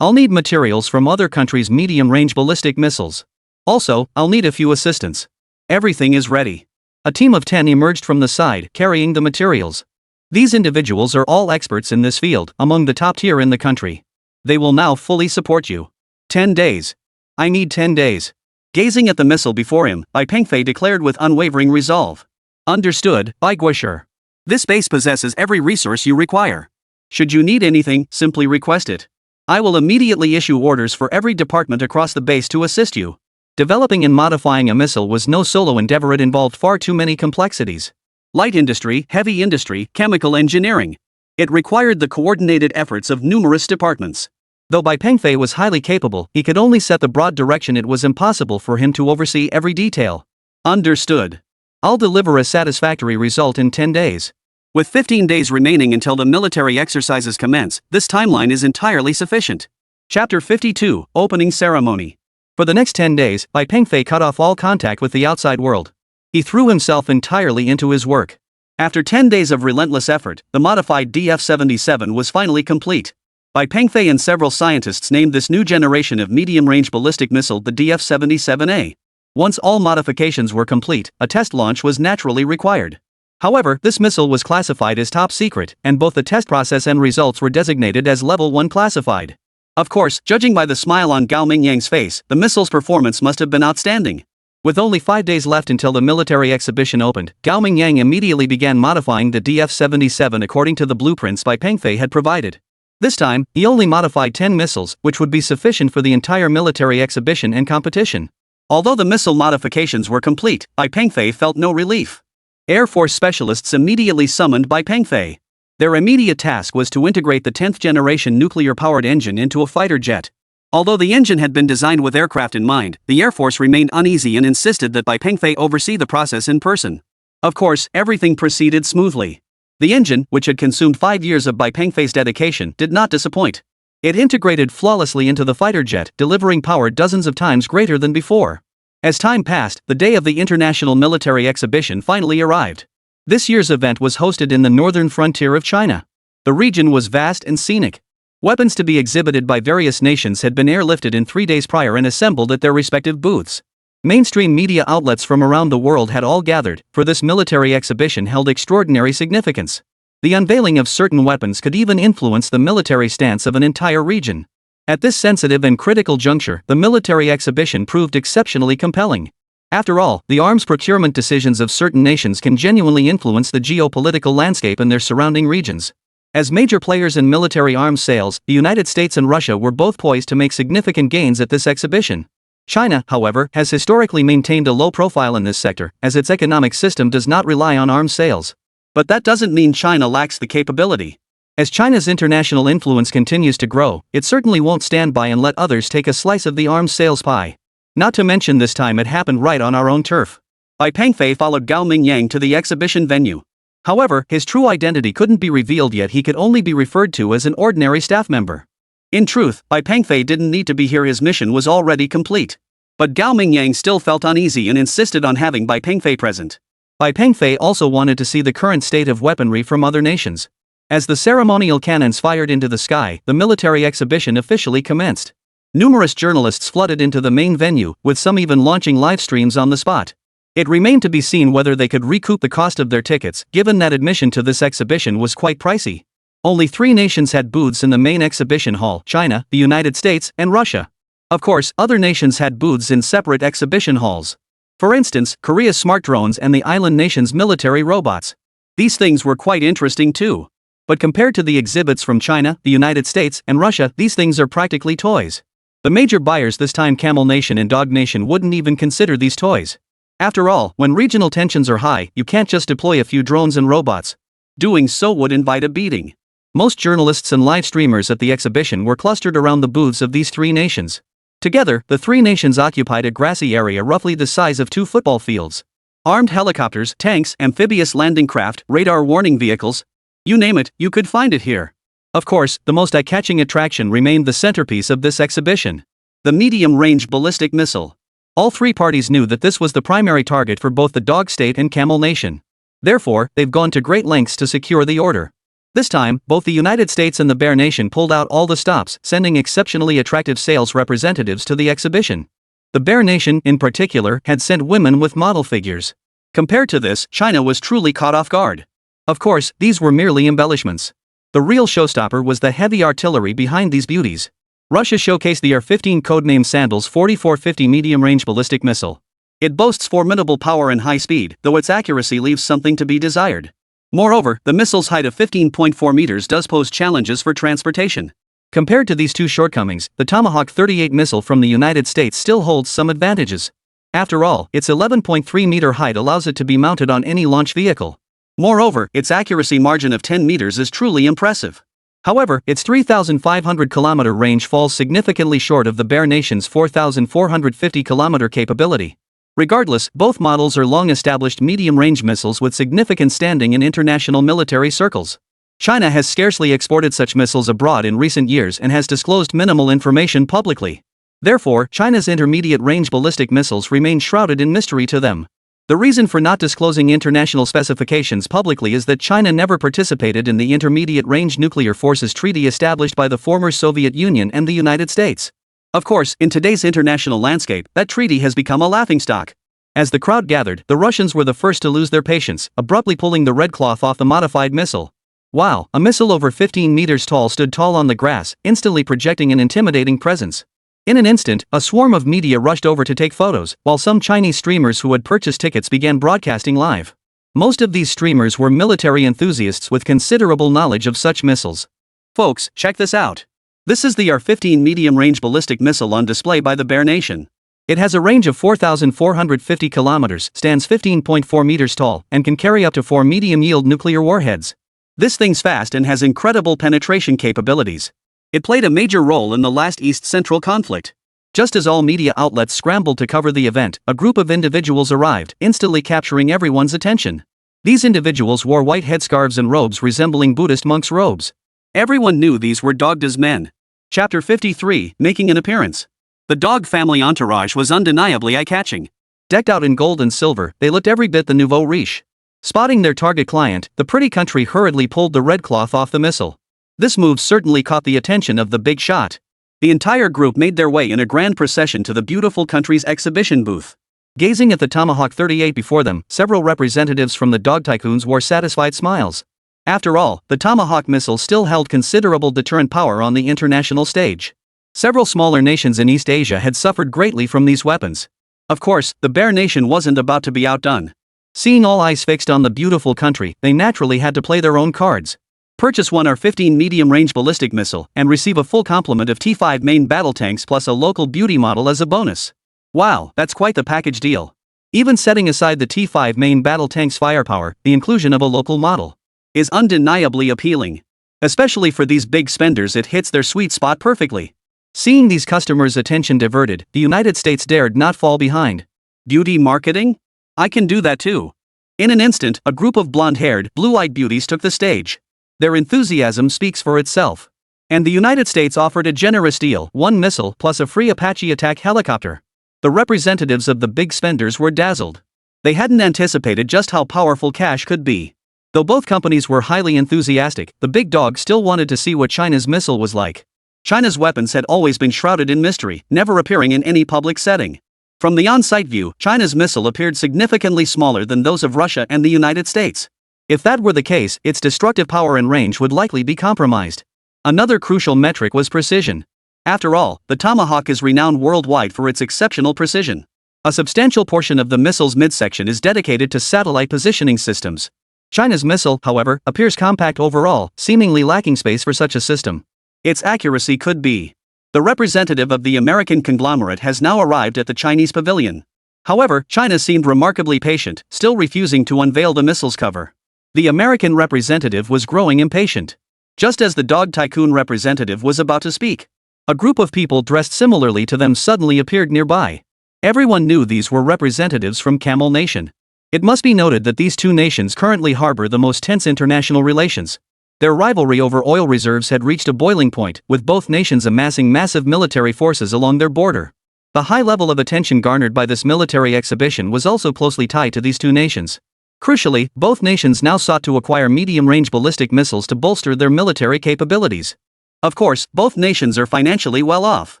A: "I'll need materials from other countries' medium-range ballistic missiles. Also, I'll need a few assistants." "Everything is ready." A team of 10 emerged from the side, carrying the materials. These individuals are all experts in this field, among the top tier in the country. They will now fully support you. 10 days. I need 10 days. Gazing at the missile before him, Bai Pengfei declared with unwavering resolve. "Understood, Bai Guisher. This base possesses every resource you require. Should you need anything, simply request it. I will immediately issue orders for every department across the base to assist you." Developing and modifying a missile was no solo endeavor. It involved far too many complexities. Light industry, heavy industry, chemical engineering. It required the coordinated efforts of numerous departments. Though Bai Pengfei was highly capable, he could only set the broad direction. It was impossible for him to oversee every detail. "Understood. I'll deliver a satisfactory result in 10 days. With 15 days remaining until the military exercises commence, this timeline is entirely sufficient." Chapter 52, Opening Ceremony. For the next 10 days, Bai Pengfei cut off all contact with the outside world. He threw himself entirely into his work. After 10 days of relentless effort, the modified DF-77 was finally complete. Bai Pengfei and several scientists named this new generation of medium-range ballistic missile the DF-77A. Once all modifications were complete, a test launch was naturally required. However, this missile was classified as top secret, and both the test process and results were designated as Level 1 classified. Of course, judging by the smile on Gao Mingyang's face, the missile's performance must have been outstanding. With only 5 days left until the military exhibition opened, Gao Mingyang immediately began modifying the DF-77 according to the blueprints Bai Pengfei had provided. This time, he only modified 10 missiles, which would be sufficient for the entire military exhibition and competition. Although the missile modifications were complete, Bai Pengfei felt no relief. Air Force specialists immediately summoned Bai Pengfei. Their immediate task was to integrate the 10th generation nuclear-powered engine into a fighter jet. Although the engine had been designed with aircraft in mind, the Air Force remained uneasy and insisted that Bai Pengfei oversee the process in person. Of course, everything proceeded smoothly. The engine, which had consumed 5 years of Bai Pengfei's dedication, did not disappoint. It integrated flawlessly into the fighter jet, delivering power dozens of times greater than before. As time passed, the day of the International Military Exhibition finally arrived. This year's event was hosted in the northern frontier of China. The region was vast and scenic. Weapons to be exhibited by various nations had been airlifted in 3 days prior and assembled at their respective booths. Mainstream media outlets from around the world had all gathered, for this military exhibition held extraordinary significance. The unveiling of certain weapons could even influence the military stance of an entire region. At this sensitive and critical juncture, the military exhibition proved exceptionally compelling. After all, the arms procurement decisions of certain nations can genuinely influence the geopolitical landscape in their surrounding regions. As major players in military arms sales, the United States and Russia were both poised to make significant gains at this exhibition. China, however, has historically maintained a low profile in this sector, as its economic system does not rely on arms sales. But that doesn't mean China lacks the capability. As China's international influence continues to grow, it certainly won't stand by and let others take a slice of the arms sales pie. Not to mention this time it happened right on our own turf. Bai Pengfei followed Gao Mingyang to the exhibition venue. However, his true identity couldn't be revealed yet. He could only be referred to as an ordinary staff member. In truth, Bai Pengfei didn't need to be here, his mission was already complete. But Gao Mingyang still felt uneasy and insisted on having Bai Pengfei present. Bai Pengfei also wanted to see the current state of weaponry from other nations. As the ceremonial cannons fired into the sky, the military exhibition officially commenced. Numerous journalists flooded into the main venue, with some even launching live streams on the spot. It remained to be seen whether they could recoup the cost of their tickets, given that admission to this exhibition was quite pricey. Only 3 nations had booths in the main exhibition hall: China, the United States, and Russia. Of course, other nations had booths in separate exhibition halls. For instance, Korea's smart drones and the island nation's military robots. These things were quite interesting too. But compared to the exhibits from China, the United States, and Russia, these things are practically toys. The major buyers this time, Camel Nation and Dog Nation, wouldn't even consider these toys. After all, when regional tensions are high, you can't just deploy a few drones and robots. Doing so would invite a beating. Most journalists and live streamers at the exhibition were clustered around the booths of these 3 nations. Together, the 3 nations occupied a grassy area roughly the size of 2 football fields. Armed helicopters, tanks, amphibious landing craft, radar warning vehicles, you name it, you could find it here. Of course, the most eye-catching attraction remained the centerpiece of this exhibition: the medium-range ballistic missile. All 3 parties knew that this was the primary target for both the Dog State and Camel Nation. Therefore, they've gone to great lengths to secure the order. This time, both the United States and the Bear Nation pulled out all the stops, sending exceptionally attractive sales representatives to the exhibition. The Bear Nation, in particular, had sent women with model figures. Compared to this, China was truly caught off guard. Of course, these were merely embellishments. The real showstopper was the heavy artillery behind these beauties. Russia showcased the R-15 codenamed Sandals 4450 medium-range ballistic missile. It boasts formidable power and high speed, though its accuracy leaves something to be desired. Moreover, the missile's height of 15.4 meters does pose challenges for transportation. Compared to these 2 shortcomings, the Tomahawk 38 missile from the United States still holds some advantages. After all, its 11.3-meter height allows it to be mounted on any launch vehicle. Moreover, its accuracy margin of 10 meters is truly impressive. However, its 3,500-kilometer range falls significantly short of the Bear Nation's 4,450-kilometer capability. Regardless, both models are long-established medium-range missiles with significant standing in international military circles. China has scarcely exported such missiles abroad in recent years and has disclosed minimal information publicly. Therefore, China's intermediate-range ballistic missiles remain shrouded in mystery to them. The reason for not disclosing international specifications publicly is that China never participated in the Intermediate-Range Nuclear Forces Treaty established by the former Soviet Union and the United States. Of course, in today's international landscape, that treaty has become a laughingstock. As the crowd gathered, the Russians were the first to lose their patience, abruptly pulling the red cloth off the modified missile. Wow, a missile over 15 meters tall stood tall on the grass, instantly projecting an intimidating presence. In an instant, a swarm of media rushed over to take photos, while some Chinese streamers who had purchased tickets began broadcasting live. Most of these streamers were military enthusiasts with considerable knowledge of such missiles. Folks, check this out. This is the R-15 medium-range ballistic missile on display by the Bear Nation. It has a range of 4,450 kilometers, stands 15.4 meters tall, and can carry up to 4 medium-yield nuclear warheads. This thing's fast and has incredible penetration capabilities. It played a major role in the last East Central conflict. Just as all media outlets scrambled to cover the event, a group of individuals arrived, instantly capturing everyone's attention. These individuals wore white headscarves and robes resembling Buddhist monks' robes. Everyone knew these were doxxed men. Chapter 53, making an appearance. The dog family entourage was undeniably eye-catching. Decked out in gold and silver, they looked every bit the nouveau riche. Spotting their target client, the pretty country hurriedly pulled the red cloth off the missile. This move certainly caught the attention of the big shot. The entire group made their way in a grand procession to the beautiful country's exhibition booth. Gazing at the Tomahawk 38 before them, several representatives from the dog tycoons wore satisfied smiles. After all, the Tomahawk missile still held considerable deterrent power on the international stage. Several smaller nations in East Asia had suffered greatly from these weapons. Of course, the Bear Nation wasn't about to be outdone. Seeing all eyes fixed on the beautiful country, they naturally had to play their own cards. Purchase one R-15 medium-range ballistic missile and receive a full complement of T-5 main battle tanks plus a local beauty model as a bonus. Wow, that's quite the package deal. Even setting aside the T-5 main battle tank's firepower, the inclusion of a local model is undeniably appealing. Especially for these big spenders, it hits their sweet spot perfectly. Seeing these customers' attention diverted, the United States dared not fall behind. Beauty marketing? I can do that too. In an instant, a group of blonde-haired, blue-eyed beauties took the stage. Their enthusiasm speaks for itself. And the United States offered a generous deal, one missile plus a free Apache attack helicopter. The representatives of the big spenders were dazzled. They hadn't anticipated just how powerful cash could be. Though both companies were highly enthusiastic, the big dog still wanted to see what China's missile was like. China's weapons had always been shrouded in mystery, never appearing in any public setting. From the on-site view, China's missile appeared significantly smaller than those of Russia and the United States. If that were the case, its destructive power and range would likely be compromised. Another crucial metric was precision. After all, the Tomahawk is renowned worldwide for its exceptional precision. A substantial portion of the missile's midsection is dedicated to satellite positioning systems. China's missile, however, appears compact overall, seemingly lacking space for such a system. Its accuracy could be. The representative of the American conglomerate has now arrived at the Chinese pavilion. However, China seemed remarkably patient, still refusing to unveil the missile's cover. The American representative was growing impatient. Just as the dog tycoon representative was about to speak, a group of people dressed similarly to them suddenly appeared nearby. Everyone knew these were representatives from Camel Nation. It must be noted that these two nations currently harbor the most tense international relations. Their rivalry over oil reserves had reached a boiling point, with both nations amassing massive military forces along their border. The high level of attention garnered by this military exhibition was also closely tied to these two nations. Crucially, both nations now sought to acquire medium-range ballistic missiles to bolster their military capabilities. Of course, both nations are financially well off.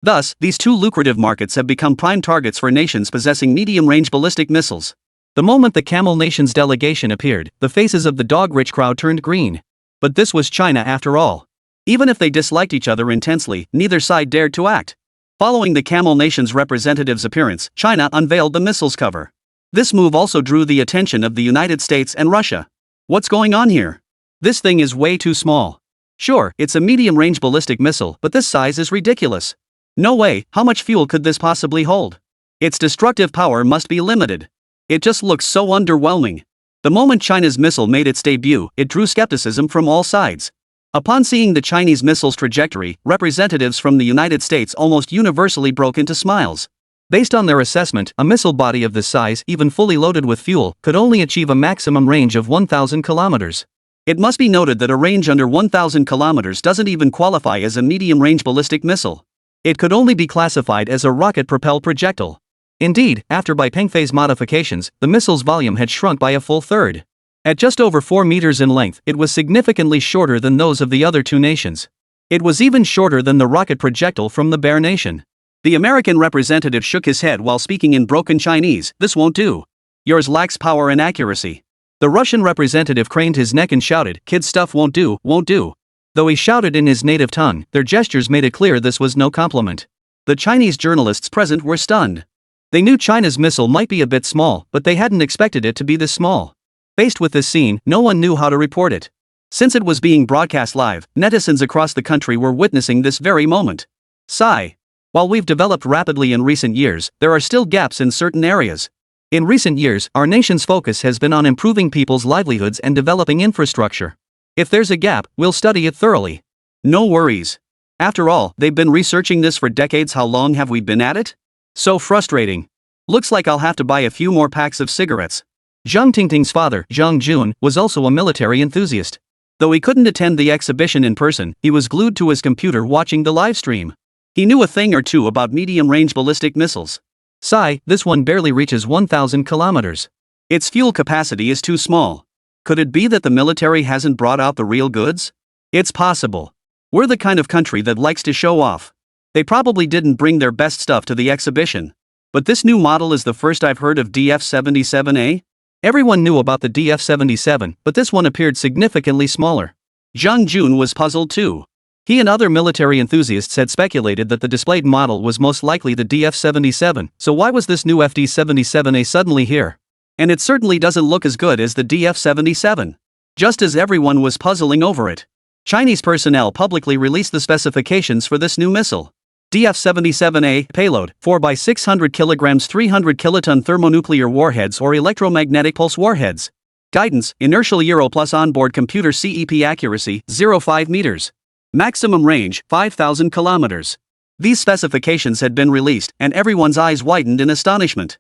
A: Thus, these two lucrative markets have become prime targets for nations possessing medium-range ballistic missiles. The moment the Camel Nation's delegation appeared, the faces of the dog-rich crowd turned green. But this was China after all. Even if they disliked each other intensely, neither side dared to act. Following the Camel Nation's representative's appearance, China unveiled the missile's cover. This move also drew the attention of the United States and Russia. What's going on here? This thing is way too small. Sure, it's a medium-range ballistic missile, but this size is ridiculous. No way, how much fuel could this possibly hold? Its destructive power must be limited. It just looks so underwhelming. The moment China's missile made its debut, it drew skepticism from all sides. Upon seeing the Chinese missile's trajectory, representatives from the United States almost universally broke into smiles. Based on their assessment, a missile body of this size, even fully loaded with fuel, could only achieve a maximum range of 1,000 kilometers. It must be noted that a range under 1,000 kilometers doesn't even qualify as a medium-range ballistic missile. It could only be classified as a rocket-propelled projectile. Indeed, after Bai Pengfei's modifications, the missile's volume had shrunk by a full third. At just over 4 meters in length, it was significantly shorter than those of the other two nations. It was even shorter than the rocket projectile from the Bear Nation. The American representative shook his head while speaking in broken Chinese. This won't do. Yours lacks power and accuracy. The Russian representative craned his neck and shouted, kid stuff won't do, won't do. Though he shouted in his native tongue, their gestures made it clear this was no compliment. The Chinese journalists present were stunned. They knew China's missile might be a bit small, but they hadn't expected it to be this small. Faced with this scene, no one knew how to report it. Since it was being broadcast live, netizens across the country were witnessing this very moment. Sigh. While we've developed rapidly in recent years, there are still gaps in certain areas. In recent years, our nation's focus has been on improving people's livelihoods and developing infrastructure. If there's a gap, we'll study it thoroughly. No worries. After all, they've been researching this for decades. How long have we been at it? So frustrating. Looks like I'll have to buy a few more packs of cigarettes. Zhang Tingting's father, Zhang Jun, was also a military enthusiast. Though he couldn't attend the exhibition in person, he was glued to his computer watching the live stream. He knew a thing or two about medium-range ballistic missiles. Sigh, this one barely reaches 1,000 kilometers. Its fuel capacity is too small. Could it be that the military hasn't brought out the real goods? It's possible. We're the kind of country that likes to show off. They probably didn't bring their best stuff to the exhibition. But this new model is the first I've heard of DF-77A? Everyone knew about the DF-77, but this one appeared significantly smaller. Zhang Jun was puzzled too. He and other military enthusiasts had speculated that the displayed model was most likely the DF-77, so why was this new FD-77A suddenly here? And it certainly doesn't look as good as the DF-77. Just as everyone was puzzling over it, Chinese personnel publicly released the specifications for this new missile. DF-77A, payload, 4 by 600 kg 300 kiloton thermonuclear warheads or electromagnetic pulse warheads. Guidance, inertial Euro plus onboard computer CEP accuracy, 0.5 meters. Maximum range, 5,000 kilometers. These specifications had been released, and everyone's eyes widened in astonishment.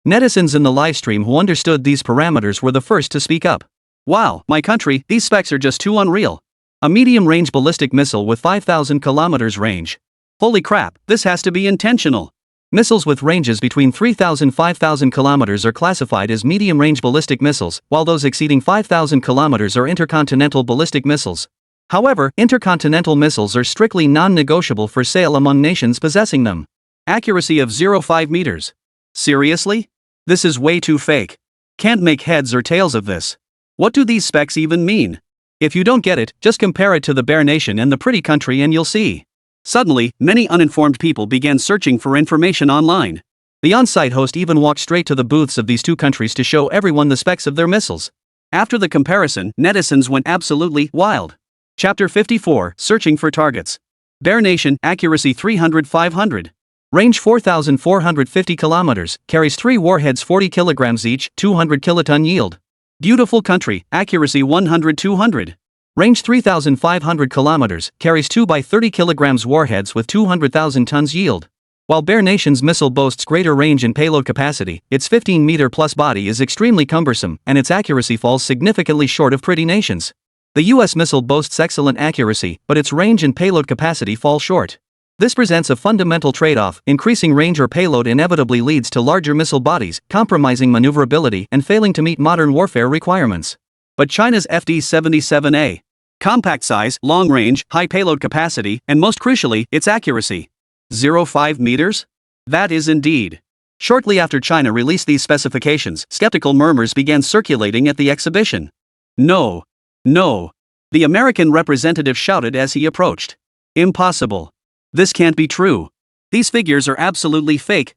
A: Netizens in the livestream who understood these parameters were the first to speak up. Wow, my country, these specs are just too unreal. A medium-range ballistic missile with 5,000 kilometers range. Holy crap, this has to be intentional. Missiles with ranges between 3,000 and 5,000 kilometers are classified as medium-range ballistic missiles, while those exceeding 5,000 kilometers are intercontinental ballistic missiles. However, intercontinental missiles are strictly non-negotiable for sale among nations possessing them. Accuracy of 0.5 meters. Seriously? This is way too fake. Can't make heads or tails of this. What do these specs even mean? If you don't get it, just compare it to the bare nation and the pretty country and you'll see. Suddenly, many uninformed people began searching for information online. The on-site host even walked straight to the booths of these two countries to show everyone the specs of their missiles. After the comparison, netizens went absolutely wild. Chapter 54, Searching for Targets. Bare nation, accuracy 300-500. Range 4,450 kilometers, carries 3 warheads 40 kilograms each, 200 kiloton yield. Beautiful country, accuracy 100-200. Range 3,500 kilometers, carries 2 by 30 kilograms warheads with 200,000 tons yield. While Bare Nation's missile boasts greater range and payload capacity, its 15-meter-plus body is extremely cumbersome, and its accuracy falls significantly short of pretty nations. The US missile boasts excellent accuracy, but its range and payload capacity fall short. This presents a fundamental trade-off. Increasing range or payload inevitably leads to larger missile bodies, compromising maneuverability and failing to meet modern warfare requirements. But China's FD-77A. Compact size, long range, high payload capacity, and most crucially, its accuracy. 0.5 meters? That is indeed. Shortly after China released these specifications, skeptical murmurs began circulating at the exhibition. No. No. The American representative shouted as he approached. Impossible. This can't be true. These figures are absolutely fake.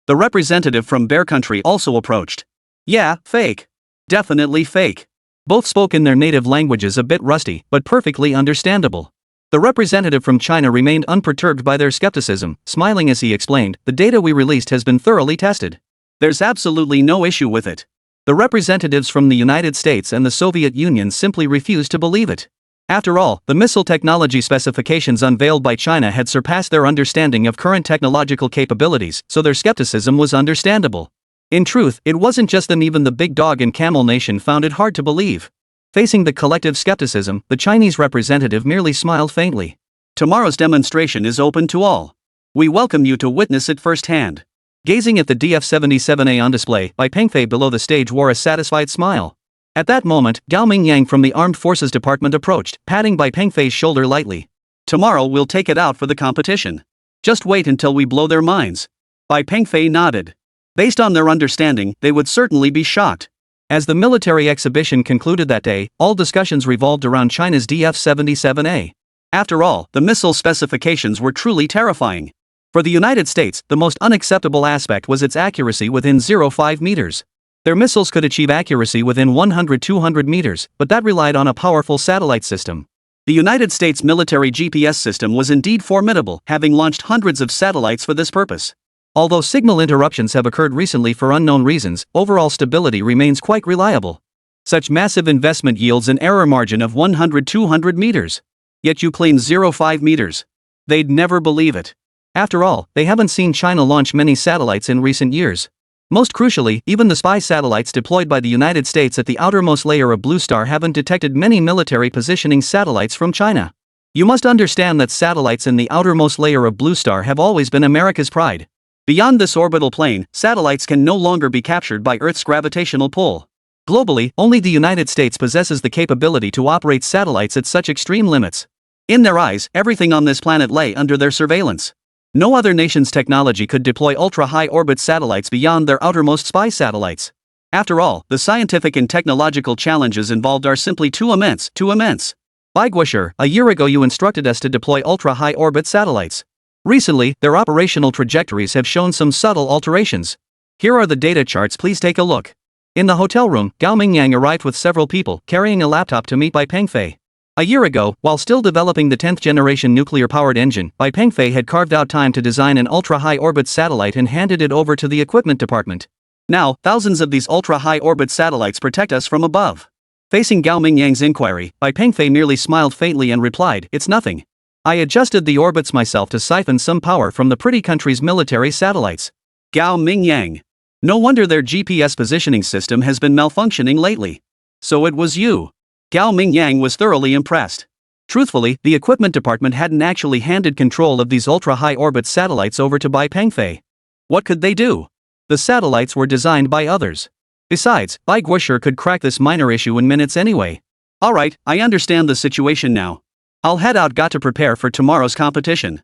A: The representative from Bear Country also approached. Yeah, fake. Definitely fake. Both spoke in their native languages, a bit rusty, but perfectly understandable. The representative from China remained unperturbed by their skepticism, smiling as he explained, "The data we released has been thoroughly tested. There's absolutely no issue with it." The representatives from the United States and the Soviet Union simply refused to believe it. After all, the missile technology specifications unveiled by China had surpassed their understanding of current technological capabilities, so their skepticism was understandable. In truth, it wasn't just them, even the big dog and camel nation found it hard to believe. Facing the collective skepticism, the Chinese representative merely smiled faintly. "Tomorrow's demonstration is open to all. We welcome you to witness it firsthand." Gazing at the DF-77A on display, Bai Pengfei below the stage wore a satisfied smile. At that moment, Gao Mingyang from the Armed Forces Department approached, patting Bai Pengfei's shoulder lightly. "Tomorrow we'll take it out for the competition. Just wait until we blow their minds." Bai Pengfei nodded. Based on their understanding, they would certainly be shocked. As the military exhibition concluded that day, all discussions revolved around China's DF-77A. After all, the missile specifications were truly terrifying. For the United States, the most unacceptable aspect was its accuracy within 0.5 meters. Their missiles could achieve accuracy within 100-200 meters, but that relied on a powerful satellite system. The United States military GPS system was indeed formidable, having launched hundreds of satellites for this purpose. Although signal interruptions have occurred recently for unknown reasons, overall stability remains quite reliable. Such massive investment yields an error margin of 100-200 meters. Yet you claim 0.5 meters. They'd never believe it. After all, they haven't seen China launch many satellites in recent years. Most crucially, even the spy satellites deployed by the United States at the outermost layer of Blue Star haven't detected many military positioning satellites from China. You must understand that satellites in the outermost layer of Blue Star have always been America's pride. Beyond this orbital plane, satellites can no longer be captured by Earth's gravitational pull. Globally, only the United States possesses the capability to operate satellites at such extreme limits. In their eyes, everything on this planet lay under their surveillance. No other nation's technology could deploy ultra-high orbit satellites beyond their outermost spy satellites. After all, the scientific and technological challenges involved are simply too immense. Bai Pengfei, a year ago you instructed us to deploy ultra-high orbit satellites. Recently, their operational trajectories have shown some subtle alterations. Here are the data charts, please take a look. In the hotel room, Gao Mingyang arrived with several people, carrying a laptop to meet Bai Pengfei. A year ago, while still developing the 10th generation nuclear-powered engine, Bai Pengfei had carved out time to design an ultra-high orbit satellite and handed it over to the equipment department. Now, thousands of these ultra-high orbit satellites protect us from above. Facing Gao Mingyang's inquiry, Bai Pengfei merely smiled faintly and replied, "It's nothing. I adjusted the orbits myself to siphon some power from the pretty country's military satellites." Gao Mingyang. No wonder their GPS positioning system has been malfunctioning lately. So it was you. Gao Mingyang was thoroughly impressed. Truthfully, the equipment department hadn't actually handed control of these ultra-high orbit satellites over to Bai Pengfei. What could they do? The satellites were designed by others. Besides, Bai Pengfei could crack this minor issue in minutes anyway. Alright, I understand the situation now. I'll head out, got to prepare for tomorrow's competition.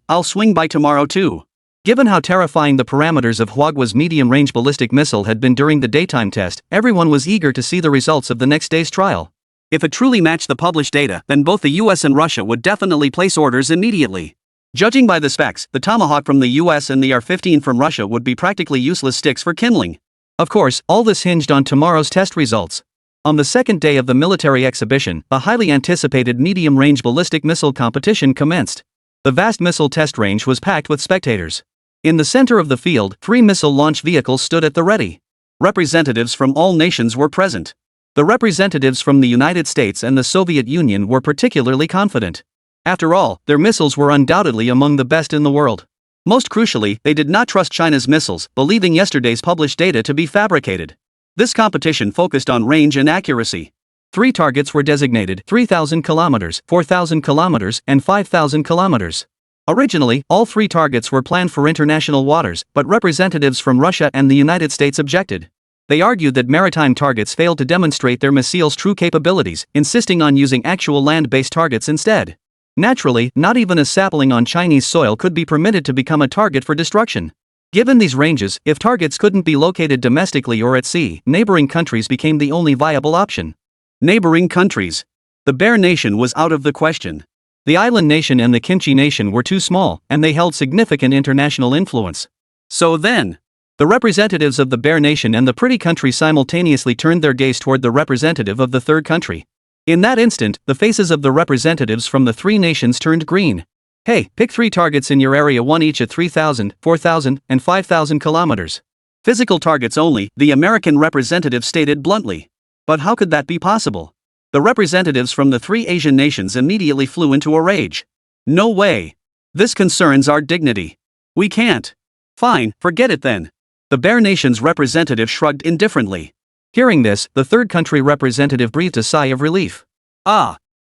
A: I'll swing by tomorrow too. Given how terrifying the parameters of Huagua's medium-range ballistic missile had been during the daytime test, everyone was eager to see the results of the next day's trial. If it truly matched the published data, then both the US and Russia would definitely place orders immediately. Judging by the specs, the Tomahawk from the US and the R-15 from Russia would be practically useless sticks for kindling. Of course, all this hinged on tomorrow's test results. On the second day of the military exhibition, the highly anticipated medium-range ballistic missile competition commenced. The vast missile test range was packed with spectators. In the center of the field, 3 missile launch vehicles stood at the ready. Representatives from all nations were present. The representatives from the United States and the Soviet Union were particularly confident. After all, their missiles were undoubtedly among the best in the world. Most crucially, they did not trust China's missiles, believing yesterday's published data to be fabricated. This competition focused on range and accuracy. 3 targets were designated: 3,000 kilometers, 4,000 kilometers, and 5,000 kilometers. Originally, all 3 targets were planned for international waters, but representatives from Russia and the United States objected. They argued that maritime targets failed to demonstrate their missiles' true capabilities, insisting on using actual land-based targets instead. Naturally, not even a sapling on Chinese soil could be permitted to become a target for destruction. Given these ranges, if targets couldn't be located domestically or at sea, neighboring countries became the only viable option. Neighboring countries. The Bear Nation was out of the question. The Island Nation and the Kimchi Nation were too small, and they held significant international influence. So then, the representatives of the Bear Nation and the pretty country simultaneously turned their gaze toward the representative of the third country. In that instant, the faces of the representatives from the 3 nations turned green. Hey, pick 3 targets in your area, 1 each at 3,000, 4,000, and 5,000 kilometers. Physical targets only, the American representative stated bluntly. But how could that be possible? The representatives from the 3 Asian nations immediately flew into a rage. No way. This concerns our dignity. We can't. Fine, forget it then. The Bear Nation's representative shrugged indifferently. Hearing this, the third country representative breathed a sigh of relief.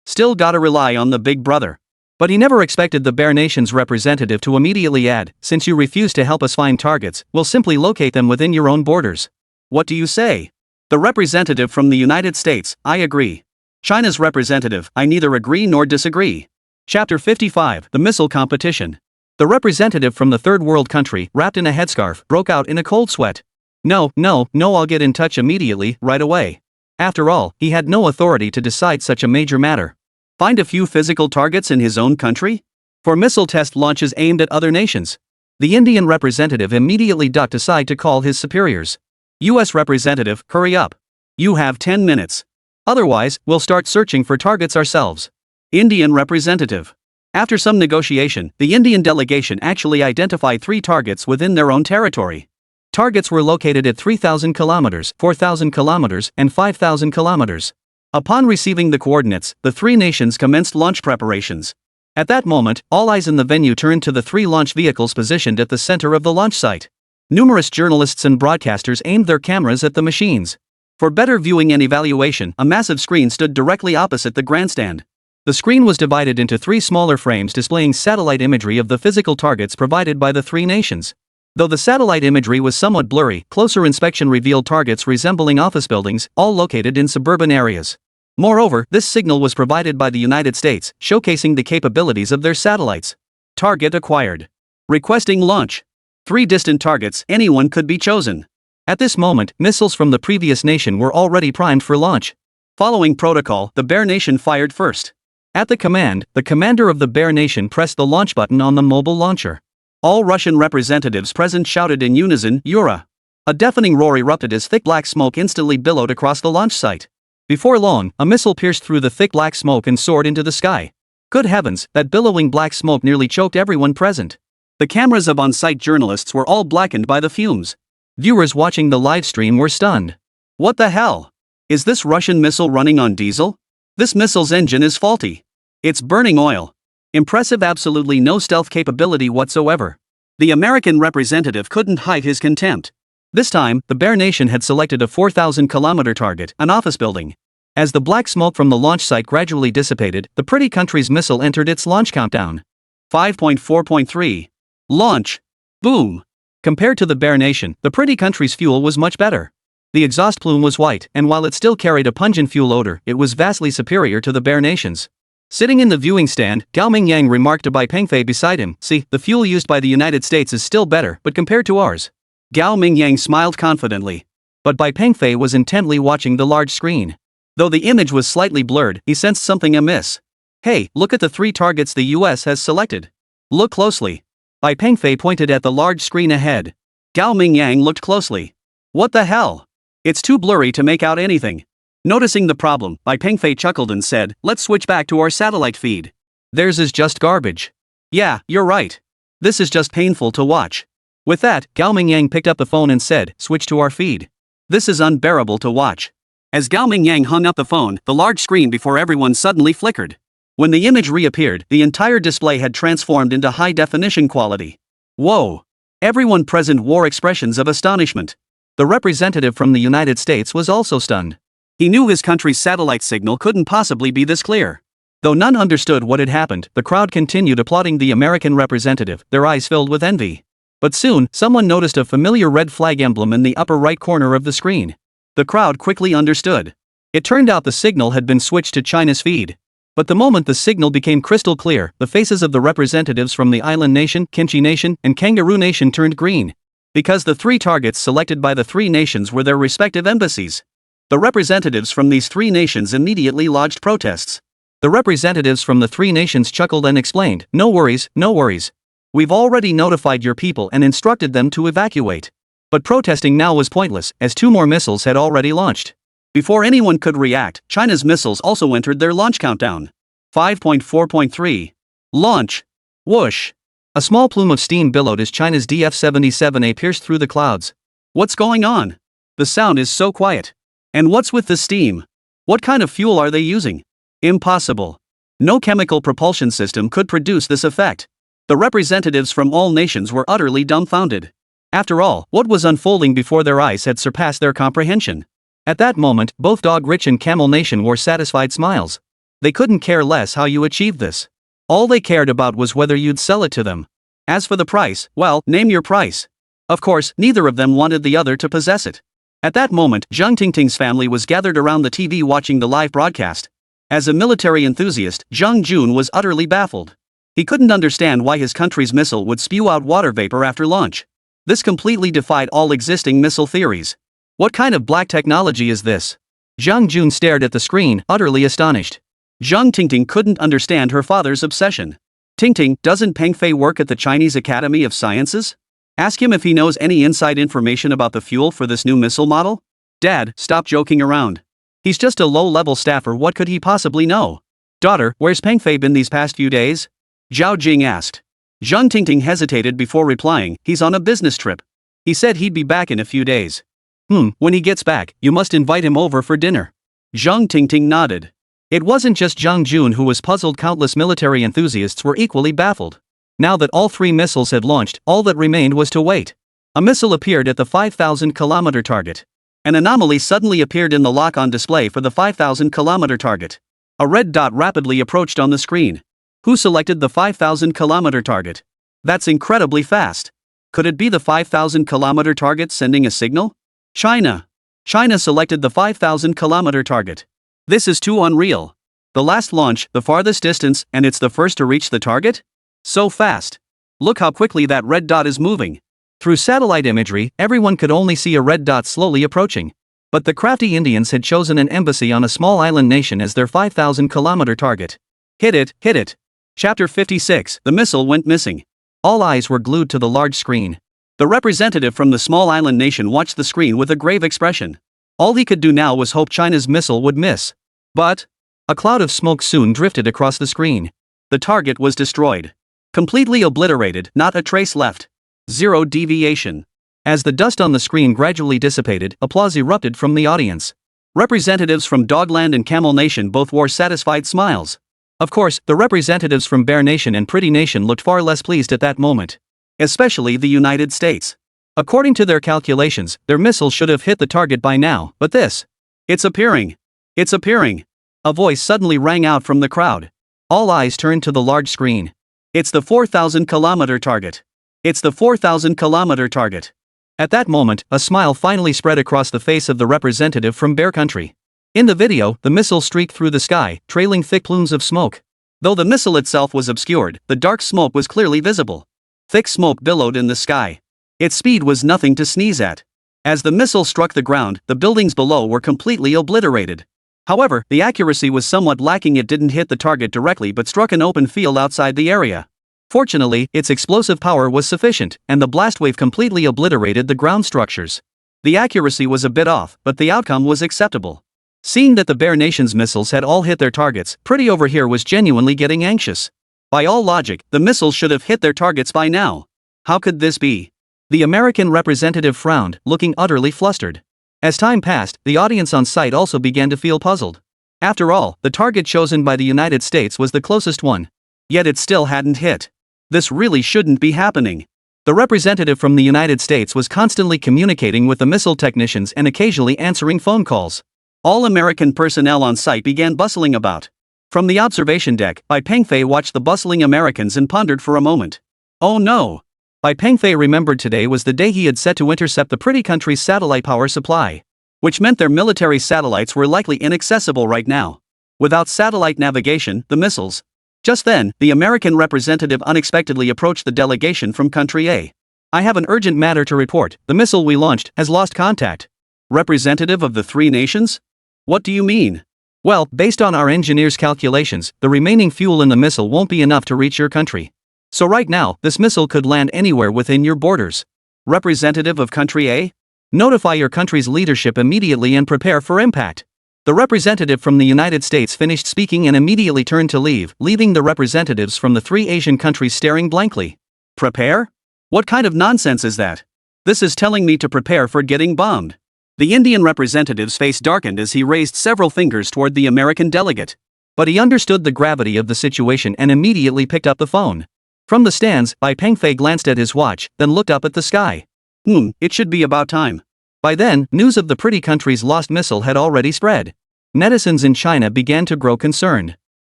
A: Still gotta rely on the big brother. But he never expected the Bear Nation's representative to immediately add, "Since you refuse to help us find targets, we'll simply locate them within your own borders." What do you say? The representative from the United States: "I agree." China's representative: "I neither agree nor disagree." Chapter 55, The Missile Competition. The representative from the third world country, wrapped in a headscarf, broke out in a cold sweat. No, I'll get in touch immediately, right away. After all, he had no authority to decide such a major matter. Find a few physical targets in his own country? For missile test launches aimed at other nations. The Indian representative immediately ducked aside to call his superiors. US representative: "Hurry up. You have 10 minutes. Otherwise, we'll start searching for targets ourselves." Indian representative. After some negotiation, the Indian delegation actually identified 3 targets within their own territory. Targets were located at 3,000 kilometers, 4,000 kilometers, and 5,000 kilometers. Upon receiving the coordinates, the 3 nations commenced launch preparations. At that moment, all eyes in the venue turned to the 3 launch vehicles positioned at the center of the launch site. Numerous journalists and broadcasters aimed their cameras at the machines. For better viewing and evaluation, a massive screen stood directly opposite the grandstand. The screen was divided into 3 smaller frames displaying satellite imagery of the physical targets provided by the 3 nations. Though the satellite imagery was somewhat blurry, closer inspection revealed targets resembling office buildings, all located in suburban areas. Moreover, this signal was provided by the United States, showcasing the capabilities of their satellites. Target acquired. Requesting launch. 3 distant targets, anyone could be chosen. At this moment, missiles from the previous nation were already primed for launch. Following protocol, the Bear Nation fired first. At the command, the commander of the Bear Nation pressed the launch button on the mobile launcher. All Russian representatives present shouted in unison, "Yura!" A deafening roar erupted as thick black smoke instantly billowed across the launch site. Before long, a missile pierced through the thick black smoke and soared into the sky. Good heavens, that billowing black smoke nearly choked everyone present. The cameras of on-site journalists were all blackened by the fumes. Viewers watching the live stream were stunned. What the hell? Is this Russian missile running on diesel? This missile's engine is faulty. It's burning oil. Impressive, absolutely no stealth capability whatsoever. The American representative couldn't hide his contempt. This time, the Bear Nation had selected a 4,000-kilometer target, an office building. As the black smoke from the launch site gradually dissipated, the pretty country's missile entered its launch countdown. 5.4.3. Launch. Boom. Compared to the Bear Nation, the pretty country's fuel was much better. The exhaust plume was white, and while it still carried a pungent fuel odor, it was vastly superior to the Bear Nation's. Sitting in the viewing stand, Gao Mingyang remarked to Bai Pengfei beside him, "See, the fuel used by the United States is still better, but compared to ours." Gao Mingyang smiled confidently. But Bai Pengfei was intently watching the large screen. Though the image was slightly blurred, he sensed something amiss. "Hey, look at the 3 targets the US has selected. Look closely." Bai Pengfei pointed at the large screen ahead. Gao Mingyang looked closely. "What the hell? It's too blurry to make out anything." Noticing the problem, Bai Pengfei chuckled and said, "Let's switch back to our satellite feed. Theirs is just garbage." "Yeah, you're right. This is just painful to watch." With that, Gao Mingyang picked up the phone and said, "Switch to our feed. This is unbearable to watch." As Gao Mingyang hung up the phone, the large screen before everyone suddenly flickered. When the image reappeared, the entire display had transformed into high-definition quality. Whoa! Everyone present wore expressions of astonishment. The representative from the United States was also stunned. He knew his country's satellite signal couldn't possibly be this clear. Though none understood what had happened, the crowd continued applauding the American representative, their eyes filled with envy. But soon, someone noticed a familiar red flag emblem in the upper right corner of the screen. The crowd quickly understood. It turned out the signal had been switched to China's feed. But the moment the signal became crystal clear, the faces of the representatives from the Island Nation, Kimchi Nation, and Kangaroo Nation turned green. Because the 3 targets selected by the 3 nations were their respective embassies. The representatives from these 3 nations immediately lodged protests. The representatives from the 3 nations chuckled and explained, "No worries, no worries. We've already notified your people and instructed them to evacuate." But protesting now was pointless, as 2 more missiles had already launched. Before anyone could react, China's missiles also entered their launch countdown. 5.4.3. Launch. Whoosh. A small plume of steam billowed as China's DF-77A pierced through the clouds. What's going on? The sound is so quiet. And what's with the steam? What kind of fuel are they using? Impossible. No chemical propulsion system could produce this effect. The representatives from all nations were utterly dumbfounded. After all, what was unfolding before their eyes had surpassed their comprehension. At that moment, both Dog Rich and Camel Nation wore satisfied smiles. They couldn't care less how you achieved this. All they cared about was whether you'd sell it to them. As for the price, well, name your price. Of course, neither of them wanted the other to possess it. At that moment, Zhang Tingting's family was gathered around the TV watching the live broadcast. As a military enthusiast, Zhang Jun was utterly baffled. He couldn't understand why his country's missile would spew out water vapor after launch. This completely defied all existing missile theories. What kind of black technology is this? Zhang Jun stared at the screen, utterly astonished. Zhang Tingting couldn't understand her father's obsession. "Tingting, doesn't Pengfei work at the Chinese Academy of Sciences? Ask him if he knows any inside information about the fuel for this new missile model." "Dad, stop joking around. He's just a low-level staffer, what could he possibly know?" "Daughter, where's Pengfei been these past few days?" Zhao Jing asked. Zhang Tingting hesitated before replying, "He's on a business trip. He said he'd be back in a few days." When he gets back, you must invite him over for dinner." Zhang Tingting nodded. It wasn't just Zhang Jun who was puzzled, countless military enthusiasts were equally baffled. Now that all 3 missiles had launched, all that remained was to wait. A missile appeared at the 5,000-kilometer target. An anomaly suddenly appeared in the lock-on display for the 5,000-kilometer target. A red dot rapidly approached on the screen. Who selected the 5,000-kilometer target? That's incredibly fast. Could it be the 5,000-kilometer target sending a signal? China. China selected the 5,000-kilometer target. This is too unreal. The last launch, the farthest distance, and it's the first to reach the target? So fast. Look how quickly that red dot is moving. Through satellite imagery, everyone could only see a red dot slowly approaching. But the crafty Indians had chosen an embassy on a small island nation as their 5,000-kilometer target. Hit it, hit it. Chapter 56. The missile went missing. All eyes were glued to the large screen. The representative from the small island nation watched the screen with a grave expression. All he could do now was hope China's missile would miss. But a cloud of smoke soon drifted across the screen. The target was destroyed. Completely obliterated, not a trace left. Zero deviation. As the dust on the screen gradually dissipated, applause erupted from the audience. Representatives from Dogland and Camel Nation both wore satisfied smiles. Of course, the representatives from Bear Nation and Pretty Nation looked far less pleased at that moment. Especially the United States. According to their calculations, their missile should have hit the target by now, but this. It's appearing. It's appearing. A voice suddenly rang out from the crowd. All eyes turned to the large screen. It's the 4,000-kilometer target. It's the 4,000-kilometer target. At that moment, a smile finally spread across the face of the representative from Bear Country. In the video, the missile streaked through the sky, trailing thick plumes of smoke. Though the missile itself was obscured, the dark smoke was clearly visible. Thick smoke billowed in the sky. Its speed was nothing to sneeze at. As the missile struck the ground, the buildings below were completely obliterated. However, the accuracy was somewhat lacking. It didn't hit the target directly but struck an open field outside the area. Fortunately, its explosive power was sufficient, and the blast wave completely obliterated the ground structures. The accuracy was a bit off, but the outcome was acceptable. Seeing that the Bear Nation's missiles had all hit their targets, Pretty over here was genuinely getting anxious. By all logic, the missiles should have hit their targets by now. How could this be? The American representative frowned, looking utterly flustered. As time passed, the audience on site also began to feel puzzled. After all, the target chosen by the United States was the closest one. Yet it still hadn't hit. This really shouldn't be happening. The representative from the United States was constantly communicating with the missile technicians and occasionally answering phone calls. All American personnel on site began bustling about. From the observation deck, Bai Pengfei watched the bustling Americans and pondered for a moment. Oh no! Bai Pengfei remembered today was the day he had set to intercept the Pretty Country's satellite power supply. Which meant their military satellites were likely inaccessible right now. Without satellite navigation, the missiles. Just then, the American representative unexpectedly approached the delegation from Country A. I have an urgent matter to report. The missile we launched has lost contact. Representative of the three nations? What do you mean? Well, based on our engineers' calculations, the remaining fuel in the missile won't be enough to reach your country. So right now, this missile could land anywhere within your borders. Representative of Country A? Notify your country's leadership immediately and prepare for impact. The representative from the United States finished speaking and immediately turned to leave, leaving the representatives from the three Asian countries staring blankly. Prepare? What kind of nonsense is that? This is telling me to prepare for getting bombed. The Indian representative's face darkened as he raised several fingers toward the American delegate. But he understood the gravity of the situation and immediately picked up the phone. From the stands, Bai Pengfei glanced at his watch, then looked up at the sky. It should be about time. By then, news of the Pretty Country's lost missile had already spread. Netizens in China began to grow concerned.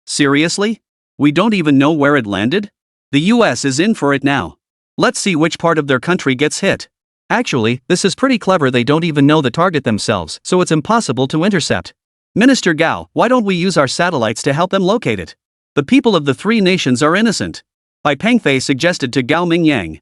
A: Seriously? We don't even know where it landed? The US is in for it now. Let's see which part of their country gets hit. Actually, this is pretty clever. They don't even know the target themselves, so it's impossible to intercept. Minister Gao, why don't we use our satellites to help them locate it? The people of the three nations are innocent. Bai Pengfei suggested to Gao Mingyang.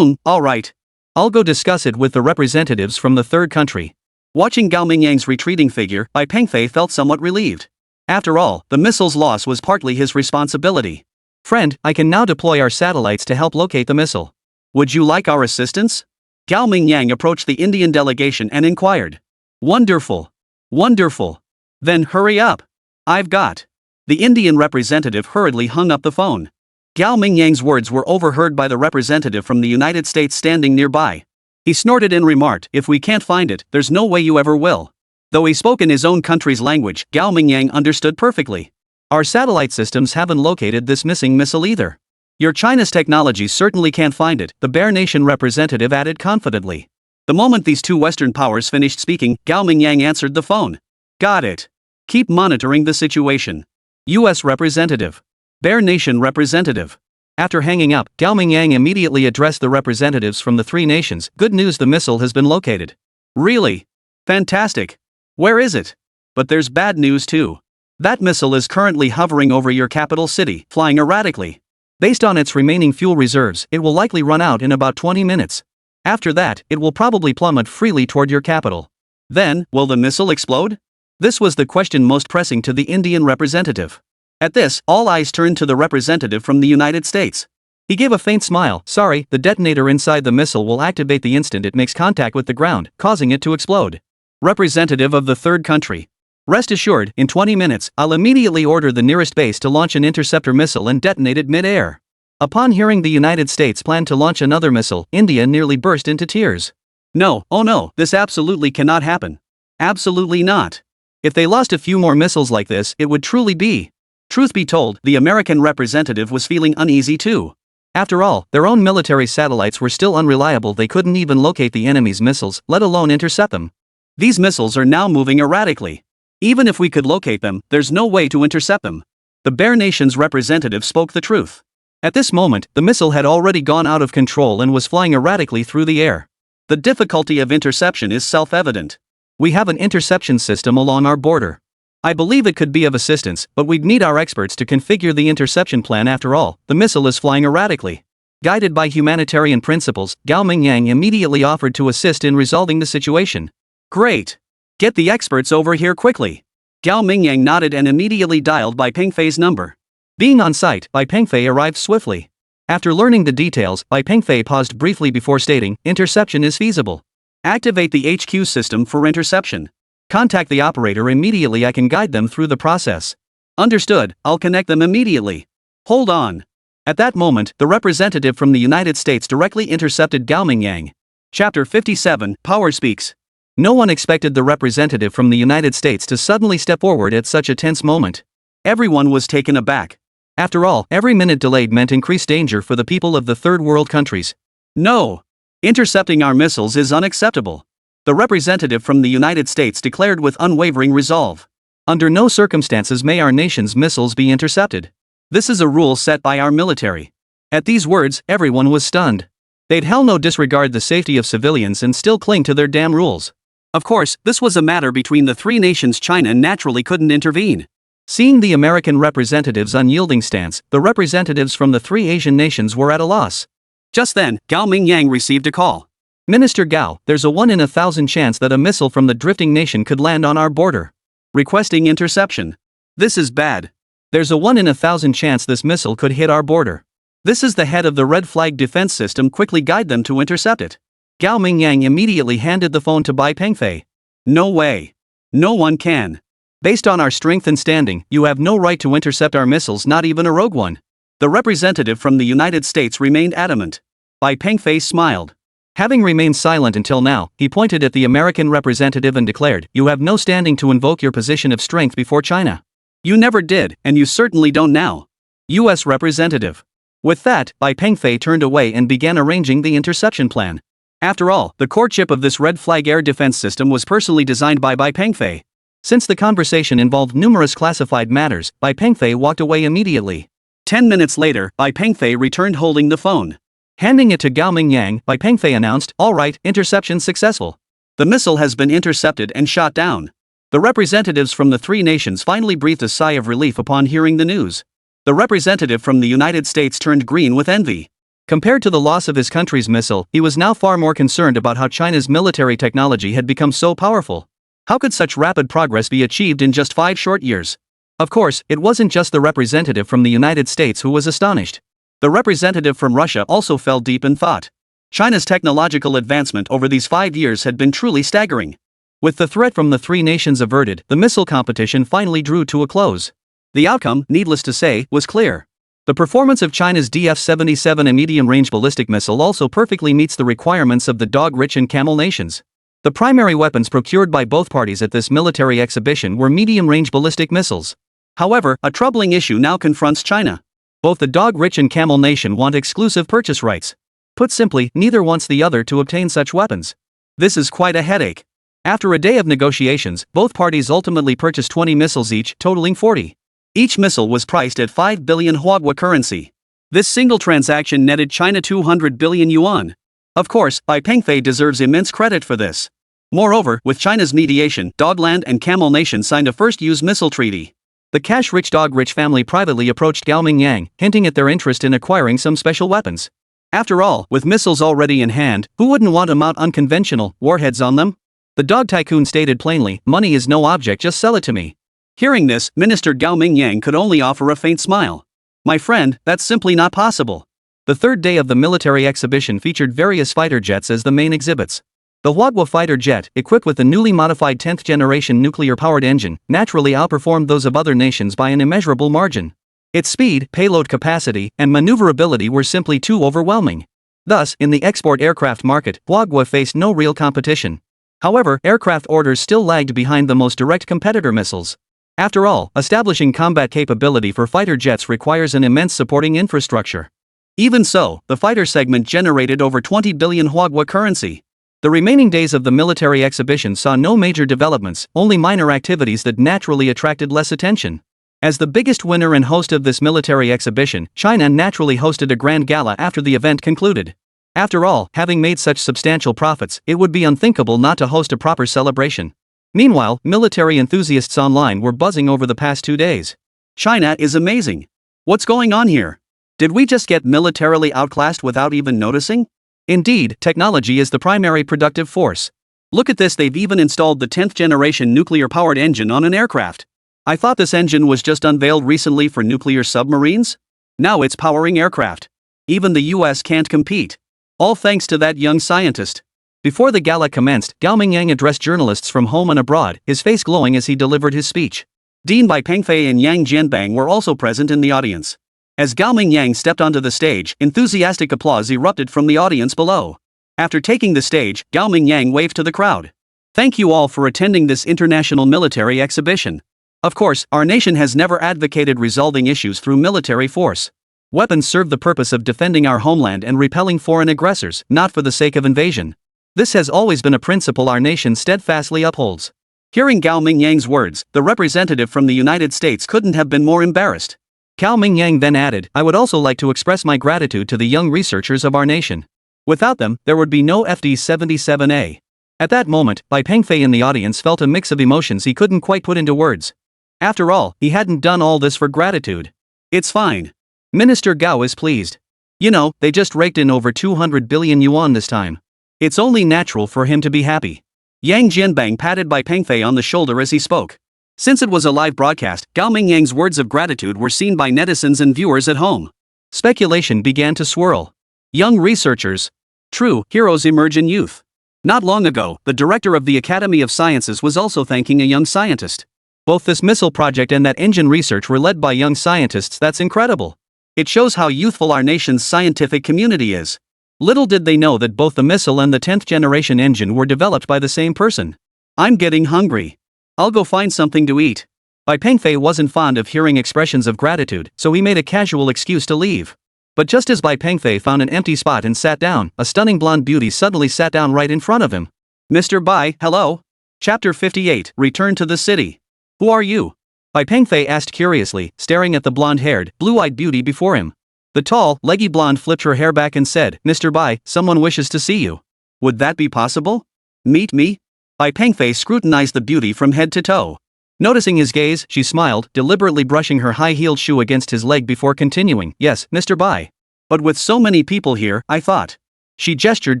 A: All right. I'll go discuss it with the representatives from the third country. Watching Gao Mingyang's retreating figure, Bai Pengfei felt somewhat relieved. After all, the missile's loss was partly his responsibility. Friend, I can now deploy our satellites to help locate the missile. Would you like our assistance? Gao Mingyang approached the Indian delegation and inquired. Wonderful. Wonderful. Then hurry up. I've got. The Indian representative hurriedly hung up the phone. Gao Mingyang's words were overheard by the representative from the United States standing nearby. He snorted and remarked, if we can't find it, there's no way you ever will. Though he spoke in his own country's language, Gao Mingyang understood perfectly. Our satellite systems haven't located this missing missile either. Your China's technology certainly can't find it, the Bear Nation representative added confidently. The moment these two Western powers finished speaking, Gao Mingyang answered the phone. Got it. Keep monitoring the situation. U.S. Representative. Bear Nation representative. After hanging up, Gao Mingyang immediately addressed the representatives from the three nations. Good news, the missile has been located. Really? Fantastic. Where is it? But there's bad news too. That missile is currently hovering over your capital city, flying erratically. Based on its remaining fuel reserves, it will likely run out in about 20 minutes. After that, it will probably plummet freely toward your capital. Then, will the missile explode? This was the question most pressing to the Indian representative. At this, all eyes turned to the representative from the United States. He gave a faint smile. Sorry, the detonator inside the missile will activate the instant it makes contact with the ground, causing it to explode. Representative of the third country. Rest assured, in 20 minutes, I'll immediately order the nearest base to launch an interceptor missile and detonate it mid-air. Upon hearing the United States plan to launch another missile, India nearly burst into tears. No, oh no, this absolutely cannot happen. Absolutely not. If they lost a few more missiles like this, it would truly be. Truth be told, the American representative was feeling uneasy too. After all, their own military satellites were still unreliable. They couldn't even locate the enemy's missiles, let alone intercept them. These missiles are now moving erratically. Even if we could locate them, there's no way to intercept them. The Bear Nation's representative spoke the truth. At this moment, the missile had already gone out of control and was flying erratically through the air. The difficulty of interception is self-evident. We have an interception system along our border. I believe it could be of assistance, but we'd need our experts to configure the interception plan. After all, the missile is flying erratically. Guided by humanitarian principles, Gao Mingyang immediately offered to assist in resolving the situation. Great! Get the experts over here quickly. Gao Mingyang nodded and immediately dialed Bai Pengfei's number. Being on site, Bai Pengfei arrived swiftly. After learning the details, Bai Pengfei paused briefly before stating, interception is feasible. Activate the HQ system for interception. Contact the operator immediately. I can guide them through the process. Understood, I'll connect them immediately. Hold on. At that moment, the representative from the United States directly intercepted Gao Mingyang. Chapter 57, Power Speaks. No one expected the representative from the United States to suddenly step forward at such a tense moment. Everyone was taken aback. After all, every minute delayed meant increased danger for the people of the third world countries. No! Intercepting our missiles is unacceptable. The representative from the United States declared with unwavering resolve. Under no circumstances may our nation's missiles be intercepted. This is a rule set by our military. At these words, everyone was stunned. They'd hell no disregard the safety of civilians and still cling to their damn rules. Of course, this was a matter between the three nations. China naturally couldn't intervene. Seeing the American representative's unyielding stance, the representatives from the three Asian nations were at a loss. Just then, Gao Mingyang received a call. Minister Gao, there's a 1 in 1,000 chance that a missile from the drifting nation could land on our border. Requesting interception. This is bad. There's a 1 in 1,000 chance this missile could hit our border. This is the head of the red flag defense system. Quickly guide them to intercept it. Gao Mingyang immediately handed the phone to Bai Pengfei. No way. No one can. Based on our strength and standing, you have no right to intercept our missiles, not even a rogue one. The representative from the United States remained adamant. Bai Pengfei smiled. Having remained silent until now, he pointed at the American representative and declared, you have no standing to invoke your position of strength before China. You never did, and you certainly don't now. U.S. Representative. With that, Bai Pengfei turned away and began arranging the interception plan. After all, the core chip of this red flag air defense system was personally designed by Bai Pengfei. Since the conversation involved numerous classified matters, Bai Pengfei walked away immediately. 10 minutes later, Bai Pengfei returned holding the phone. Handing it to Gao Mingyang, Bai Pengfei announced, all right, interception successful. The missile has been intercepted and shot down. The representatives from the three nations finally breathed a sigh of relief upon hearing the news. The representative from the United States turned green with envy. Compared to the loss of his country's missile, he was now far more concerned about how China's military technology had become so powerful. How could such rapid progress be achieved in just 5 short years? Of course, it wasn't just the representative from the United States who was astonished. The representative from Russia also fell deep in thought. China's technological advancement over these 5 years had been truly staggering. With the threat from the three nations averted, the missile competition finally drew to a close. The outcome, needless to say, was clear. The performance of China's DF-77, a medium-range ballistic missile, also perfectly meets the requirements of the dog-rich and camel nations. The primary weapons procured by both parties at this military exhibition were medium-range ballistic missiles. However, a troubling issue now confronts China. Both the dog-rich and camel nation want exclusive purchase rights. Put simply, neither wants the other to obtain such weapons. This is quite a headache. After a day of negotiations, both parties ultimately purchased 20 missiles each, totaling 40. Each missile was priced at 5 billion Huagua currency. This single transaction netted China 200 billion yuan. Of course, Bai Pengfei deserves immense credit for this. Moreover, with China's mediation, Dogland and Camel Nation signed a first-use missile treaty. The cash-rich dog-rich family privately approached Gao Mingyang, hinting at their interest in acquiring some special weapons. After all, with missiles already in hand, who wouldn't want to mount unconventional warheads on them? The dog tycoon stated plainly, "Money is no object, just sell it to me." Hearing this, Minister Gao Mingyang could only offer a faint smile. "My friend, that's simply not possible." The third day of the military exhibition featured various fighter jets as the main exhibits. The Huadhua fighter jet, equipped with the newly modified 10th generation nuclear-powered engine, naturally outperformed those of other nations by an immeasurable margin. Its speed, payload capacity, and maneuverability were simply too overwhelming. Thus, in the export aircraft market, Huadhua faced no real competition. However, aircraft orders still lagged behind the most direct competitor missiles. After all, establishing combat capability for fighter jets requires an immense supporting infrastructure. Even so, the fighter segment generated over 20 billion Huadhua currency. The remaining days of the military exhibition saw no major developments, only minor activities that naturally attracted less attention. As the biggest winner and host of this military exhibition, China naturally hosted a grand gala after the event concluded. After all, having made such substantial profits, it would be unthinkable not to host a proper celebration. Meanwhile, military enthusiasts online were buzzing over the past 2 days. China is amazing. What's going on here? Did we just get militarily outclassed without even noticing? Indeed, technology is the primary productive force. Look at this, they've even installed the 10th generation nuclear-powered engine on an aircraft. I thought this engine was just unveiled recently for nuclear submarines? Now it's powering aircraft. Even the US can't compete. All thanks to that young scientist. Before the gala commenced, Gao Mingyang addressed journalists from home and abroad, his face glowing as he delivered his speech. Dean Bai Pengfei and Yang Jianbang were also present in the audience. As Gao Mingyang stepped onto the stage, enthusiastic applause erupted from the audience below. After taking the stage, Gao Mingyang waved to the crowd. "Thank you all for attending this international military exhibition. Of course, our nation has never advocated resolving issues through military force. Weapons serve the purpose of defending our homeland and repelling foreign aggressors, not for the sake of invasion. This has always been a principle our nation steadfastly upholds." Hearing Gao Mingyang's words, the representative from the United States couldn't have been more embarrassed. Gao Mingyang then added, "I would also like to express my gratitude to the young researchers of our nation. Without them, there would be no FD-77A. At that moment, Bai Pengfei in the audience felt a mix of emotions he couldn't quite put into words. After all, he hadn't done all this for gratitude. "It's fine. Minister Gao is pleased. You know, they just raked in over 200 billion yuan this time. It's only natural for him to be happy." Yang Jianbang patted Bai Pengfei on the shoulder as he spoke. Since it was a live broadcast, Gao Mingyang's words of gratitude were seen by netizens and viewers at home. Speculation began to swirl. Young researchers. True, heroes emerge in youth. Not long ago, the director of the Academy of Sciences was also thanking a young scientist. Both this missile project and that engine research were led by young scientists. That's incredible. It shows how youthful our nation's scientific community is. Little did they know that both the missile and the 10th generation engine were developed by the same person. "I'm getting hungry. I'll go find something to eat." Bai Pengfei wasn't fond of hearing expressions of gratitude, so he made a casual excuse to leave. But just as Bai Pengfei found an empty spot and sat down, a stunning blonde beauty suddenly sat down right in front of him. "Mr. Bai, hello." Chapter 58, Return to the City. "Who are you?" Bai Pengfei asked curiously, staring at the blonde-haired, blue-eyed beauty before him. The tall, leggy blonde flipped her hair back and said, "Mr. Bai, someone wishes to see you." "Would that be possible?" "Meet me?" Bai Pengfei scrutinized the beauty from head to toe. Noticing his gaze, she smiled, deliberately brushing her high-heeled shoe against his leg before continuing, "Yes, Mr. Bai. But with so many people here, I thought." She gestured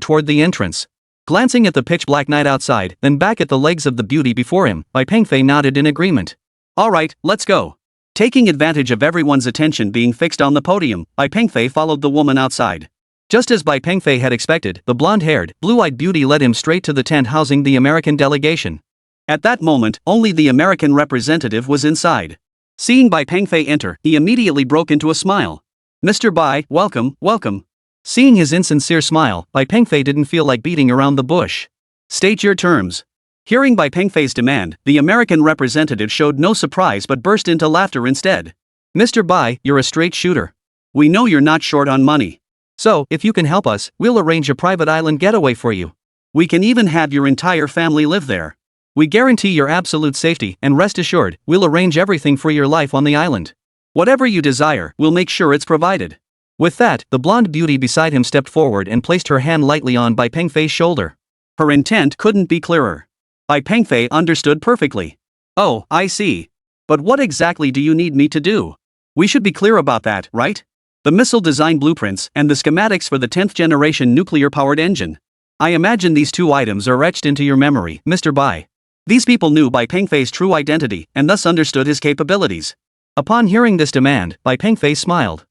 A: toward the entrance. Glancing at the pitch-black night outside, then back at the legs of the beauty before him, Bai Pengfei nodded in agreement. "All right, let's go." Taking advantage of everyone's attention being fixed on the podium, Bai Pengfei followed the woman outside. Just as Bai Pengfei had expected, the blonde-haired, blue-eyed beauty led him straight to the tent housing the American delegation. At that moment, only the American representative was inside. Seeing Bai Pengfei enter, he immediately broke into a smile. "Mr. Bai, welcome, welcome." Seeing his insincere smile, Bai Pengfei didn't feel like beating around the bush. "State your terms." Hearing Bai Pengfei's demand, the American representative showed no surprise but burst into laughter instead. "Mr. Bai, you're a straight shooter. We know you're not short on money. So, if you can help us, we'll arrange a private island getaway for you. We can even have your entire family live there. We guarantee your absolute safety, and rest assured, we'll arrange everything for your life on the island. Whatever you desire, we'll make sure it's provided." With that, the blonde beauty beside him stepped forward and placed her hand lightly on Bai Pengfei's shoulder. Her intent couldn't be clearer. Bai Pengfei understood perfectly. "Oh, I see. But what exactly do you need me to do? We should be clear about that, right? The missile design blueprints and the schematics for the 10th generation nuclear-powered engine. I imagine these two items are etched into your memory, Mr. Bai. These people knew Bai Pengfei's true identity and thus understood his capabilities. Upon hearing this demand, Bai Pengfei smiled.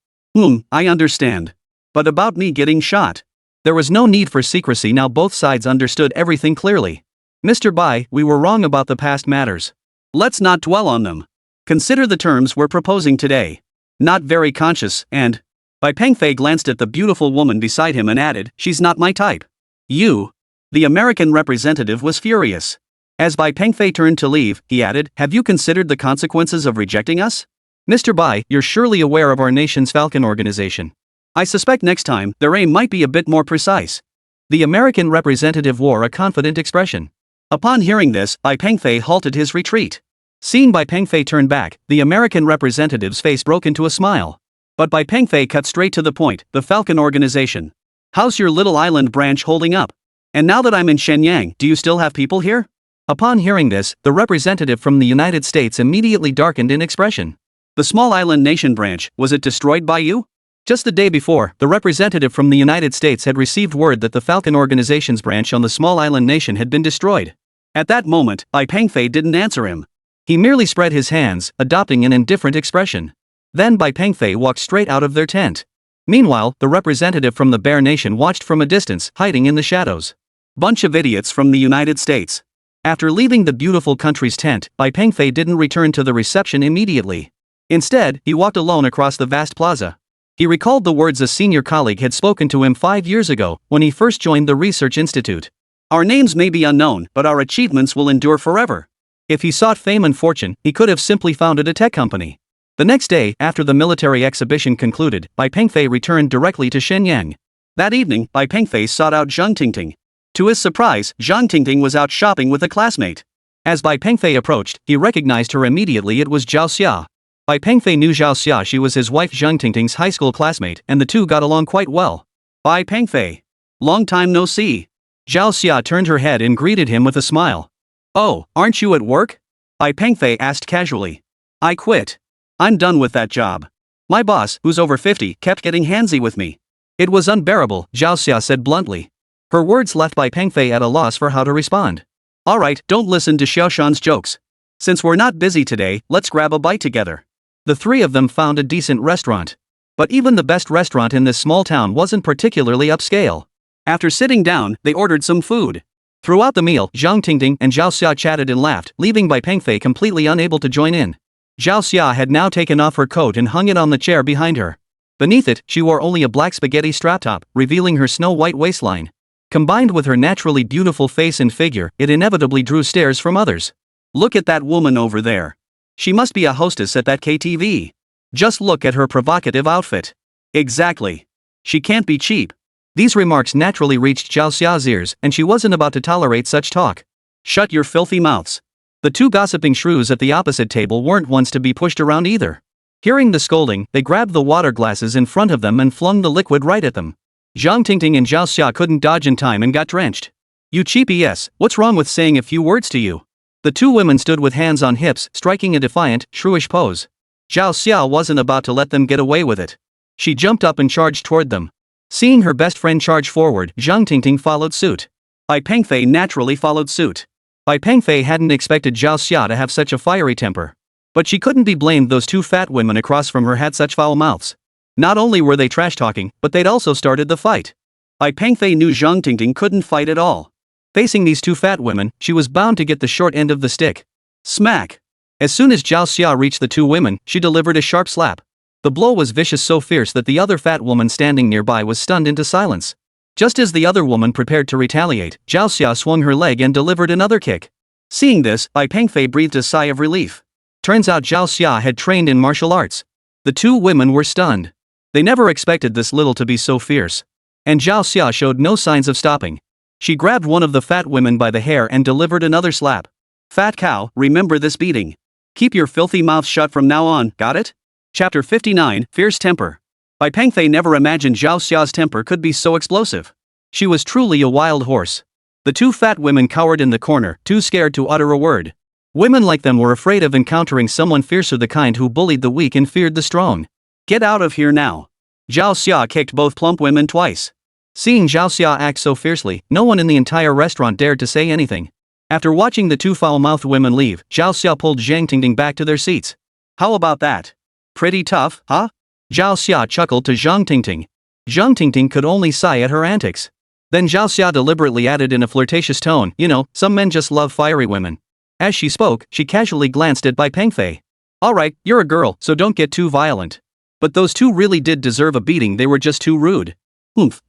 A: I understand. But about me getting shot? There was no need for secrecy now both sides understood everything clearly. Mr. Bai, we were wrong about the past matters. Let's not dwell on them. Consider the terms we're proposing today. Not very conscious, and... Bai Pengfei glanced at the beautiful woman beside him and added, she's not my type. You. The American representative was furious. As Bai Pengfei turned to leave, he added, have you considered the consequences of rejecting us? Mr. Bai, you're surely aware of our nation's Falcon organization. I suspect next time, their aim might be a bit more precise. The American representative wore a confident expression. Upon hearing this, Bai Pengfei halted his retreat. Seeing Bai Pengfei turn back, the American representative's face broke into a smile. But Bai Pengfei cut straight to the point, the Falcon organization. How's your little island branch holding up? And now that I'm in Shenyang, do you still have people here? Upon hearing this, the representative from the United States immediately darkened in expression. The small island nation branch, was it destroyed by you? Just the day before, the representative from the United States had received word that the Falcon Organization's branch on the small island nation had been destroyed. At that moment, Bai Pengfei didn't answer him. He merely spread his hands, adopting an indifferent expression. Then Bai Pengfei walked straight out of their tent. Meanwhile, the representative from the Bear Nation watched from a distance, hiding in the shadows. Bunch of idiots from the United States. After leaving the beautiful country's tent, Bai Pengfei didn't return to the reception immediately. Instead, he walked alone across the vast plaza. He recalled the words a senior colleague had spoken to him 5 years ago, when he first joined the research institute. Our names may be unknown, but our achievements will endure forever. If he sought fame and fortune, he could have simply founded a tech company. The next day, after the military exhibition concluded, Bai Pengfei returned directly to Shenyang. That evening, Bai Pengfei sought out Zhang Tingting. To his surprise, Zhang Tingting was out shopping with a classmate. As Bai Pengfei approached, he recognized her immediately. It was Zhao Xia. Bai Pengfei knew Zhao Xia. She was his wife Zhang Tingting's high school classmate, and the two got along quite well. Bai Pengfei. Long time no see. Zhao Xia turned her head and greeted him with a smile. Oh, aren't you at work? Bai Pengfei asked casually. I quit. I'm done with that job. My boss, who's over 50, kept getting handsy with me. It was unbearable, Zhao Xia said bluntly. Her words left Bai Pengfei at a loss for how to respond. Alright, don't listen to Xiaoshan's jokes. Since we're not busy today, let's grab a bite together. The three of them found a decent restaurant. But even the best restaurant in this small town wasn't particularly upscale. After sitting down, they ordered some food. Throughout the meal, Zhang Tingting and Zhao Xia chatted and laughed, leaving Bai Pengfei completely unable to join in. Zhao Xia had now taken off her coat and hung it on the chair behind her. Beneath it, she wore only a black spaghetti strap top, revealing her snow-white waistline. Combined with her naturally beautiful face and figure, it inevitably drew stares from others. Look at that woman over there. She must be a hostess at that KTV. Just look at her provocative outfit. Exactly. She can't be cheap. These remarks naturally reached Zhao Xia's ears, and she wasn't about to tolerate such talk. Shut your filthy mouths. The two gossiping shrews at the opposite table weren't ones to be pushed around either. Hearing the scolding, they grabbed the water glasses in front of them and flung the liquid right at them. Zhang Tingting and Zhao Xia couldn't dodge in time and got drenched. You cheap ES, what's wrong with saying a few words to you? The two women stood with hands on hips, striking a defiant, shrewish pose. Zhao Xia wasn't about to let them get away with it. She jumped up and charged toward them. Seeing her best friend charge forward, Zhang Tingting followed suit. Bai Pengfei naturally followed suit. Bai Pengfei hadn't expected Zhao Xia to have such a fiery temper. But she couldn't be blamed. Those two fat women across from her had such foul mouths. Not only were they trash-talking, but they'd also started the fight. Bai Pengfei knew Zhang Tingting couldn't fight at all. Facing these two fat women, she was bound to get the short end of the stick. Smack! As soon as Zhao Xia reached the two women, she delivered a sharp slap. The blow was vicious, so fierce that the other fat woman standing nearby was stunned into silence. Just as the other woman prepared to retaliate, Zhao Xia swung her leg and delivered another kick. Seeing this, Bai Pengfei breathed a sigh of relief. Turns out Zhao Xia had trained in martial arts. The two women were stunned. They never expected this little to be so fierce. And Zhao Xia showed no signs of stopping. She grabbed one of the fat women by the hair and delivered another slap. Fat cow, remember this beating. Keep your filthy mouth shut from now on, got it? Chapter 59, Fierce Temper. Bai Pengfei never imagined Zhao Xia's temper could be so explosive. She was truly a wild horse. The two fat women cowered in the corner, too scared to utter a word. Women like them were afraid of encountering someone fiercer, the kind who bullied the weak and feared the strong. Get out of here now. Zhao Xia kicked both plump women twice. Seeing Zhao Xia act so fiercely, no one in the entire restaurant dared to say anything. After watching the two foul-mouthed women leave, Zhao Xia pulled Zhang Tingting back to their seats. How about that? Pretty tough, huh? Zhao Xia chuckled to Zhang Tingting. Zhang Tingting could only sigh at her antics. Then Zhao Xia deliberately added in a flirtatious tone, you know, some men just love fiery women. As she spoke, she casually glanced at Bai Pengfei. Alright, you're a girl, so don't get too violent. But those two really did deserve a beating, they were just too rude.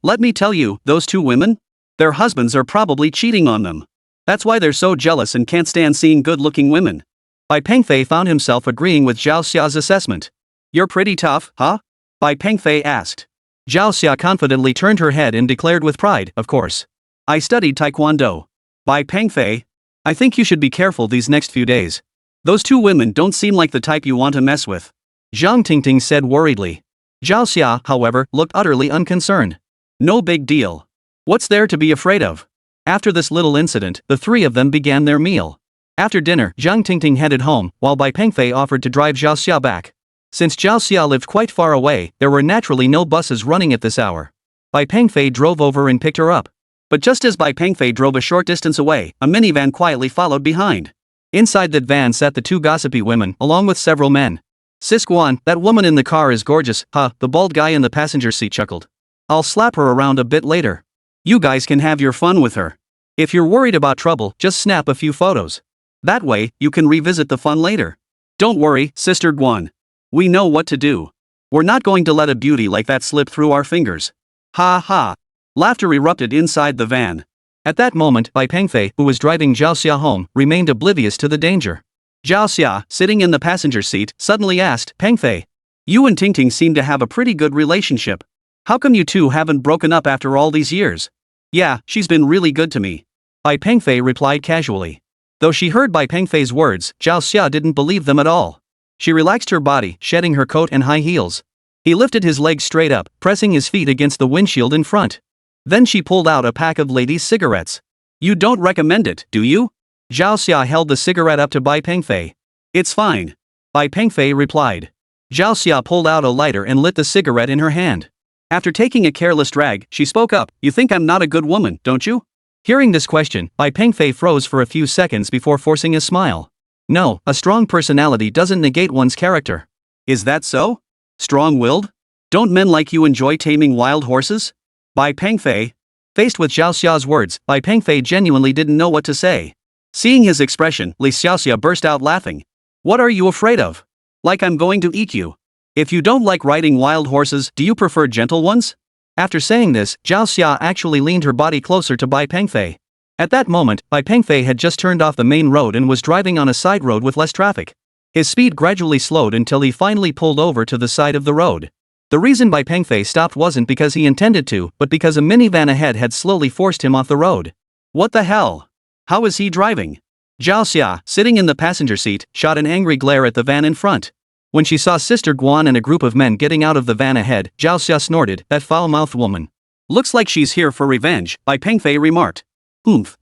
A: Let me tell you, those two women? Their husbands are probably cheating on them. That's why they're so jealous and can't stand seeing good-looking women. Bai Pengfei found himself agreeing with Zhao Xia's assessment. You're pretty tough, huh? Bai Pengfei asked. Zhao Xia confidently turned her head and declared with pride, of course. I studied taekwondo. Bai Pengfei, I think you should be careful these next few days. Those two women don't seem like the type you want to mess with. Zhang Tingting said worriedly. Zhao Xia, however, looked utterly unconcerned. No big deal. What's there to be afraid of? After this little incident, the three of them began their meal. After dinner, Zhang Tingting headed home, while Bai Pengfei offered to drive Zhao Xia back. Since Zhao Xia lived quite far away, there were naturally no buses running at this hour. Bai Pengfei drove over and picked her up. But just as Bai Pengfei drove a short distance away, a minivan quietly followed behind. Inside that van sat the two gossipy women, along with several men. Sis Guan, that woman in the car is gorgeous, huh? The bald guy in the passenger seat chuckled. I'll slap her around a bit later. You guys can have your fun with her. If you're worried about trouble, just snap a few photos. That way, you can revisit the fun later. Don't worry, Sister Guan. We know what to do. We're not going to let a beauty like that slip through our fingers. Ha ha. Laughter erupted inside the van. At that moment, Bai Pengfei, who was driving Zhao Xia home, remained oblivious to the danger. Zhao Xia, sitting in the passenger seat, suddenly asked, Pengfei, you and Tingting seem to have a pretty good relationship. How come you two haven't broken up after all these years? Yeah, she's been really good to me. Bai Pengfei replied casually. Though she heard Bai Pengfei's words, Zhao Xia didn't believe them at all. She relaxed her body, shedding her coat and high heels. He lifted his legs straight up, pressing his feet against the windshield in front. Then she pulled out a pack of ladies' cigarettes. You don't recommend it, do you? Zhao Xia held the cigarette up to Bai Pengfei. It's fine. Bai Pengfei replied. Zhao Xia pulled out a lighter and lit the cigarette in her hand. After taking a careless drag, she spoke up, you think I'm not a good woman, don't you? Hearing this question, Bai Pengfei froze for a few seconds before forcing a smile. No, a strong personality doesn't negate one's character. Is that so? Strong-willed? Don't men like you enjoy taming wild horses? Bai Pengfei. Faced with Zhao Xia's words, Bai Pengfei genuinely didn't know what to say. Seeing his expression, Li Xiaoxia burst out laughing. What are you afraid of? Like I'm going to eat you. If you don't like riding wild horses, do you prefer gentle ones? After saying this, Zhao Xia actually leaned her body closer to Bai Pengfei. At that moment, Bai Pengfei had just turned off the main road and was driving on a side road with less traffic. His speed gradually slowed until he finally pulled over to the side of the road. The reason Bai Pengfei stopped wasn't because he intended to, but because a minivan ahead had slowly forced him off the road. What the hell? How is he driving? Zhao Xia, sitting in the passenger seat, shot an angry glare at the van in front. When she saw Sister Guan and a group of men getting out of the van ahead, Zhao Xia snorted, that foul-mouthed woman. Looks like she's here for revenge, Bai Pengfei remarked.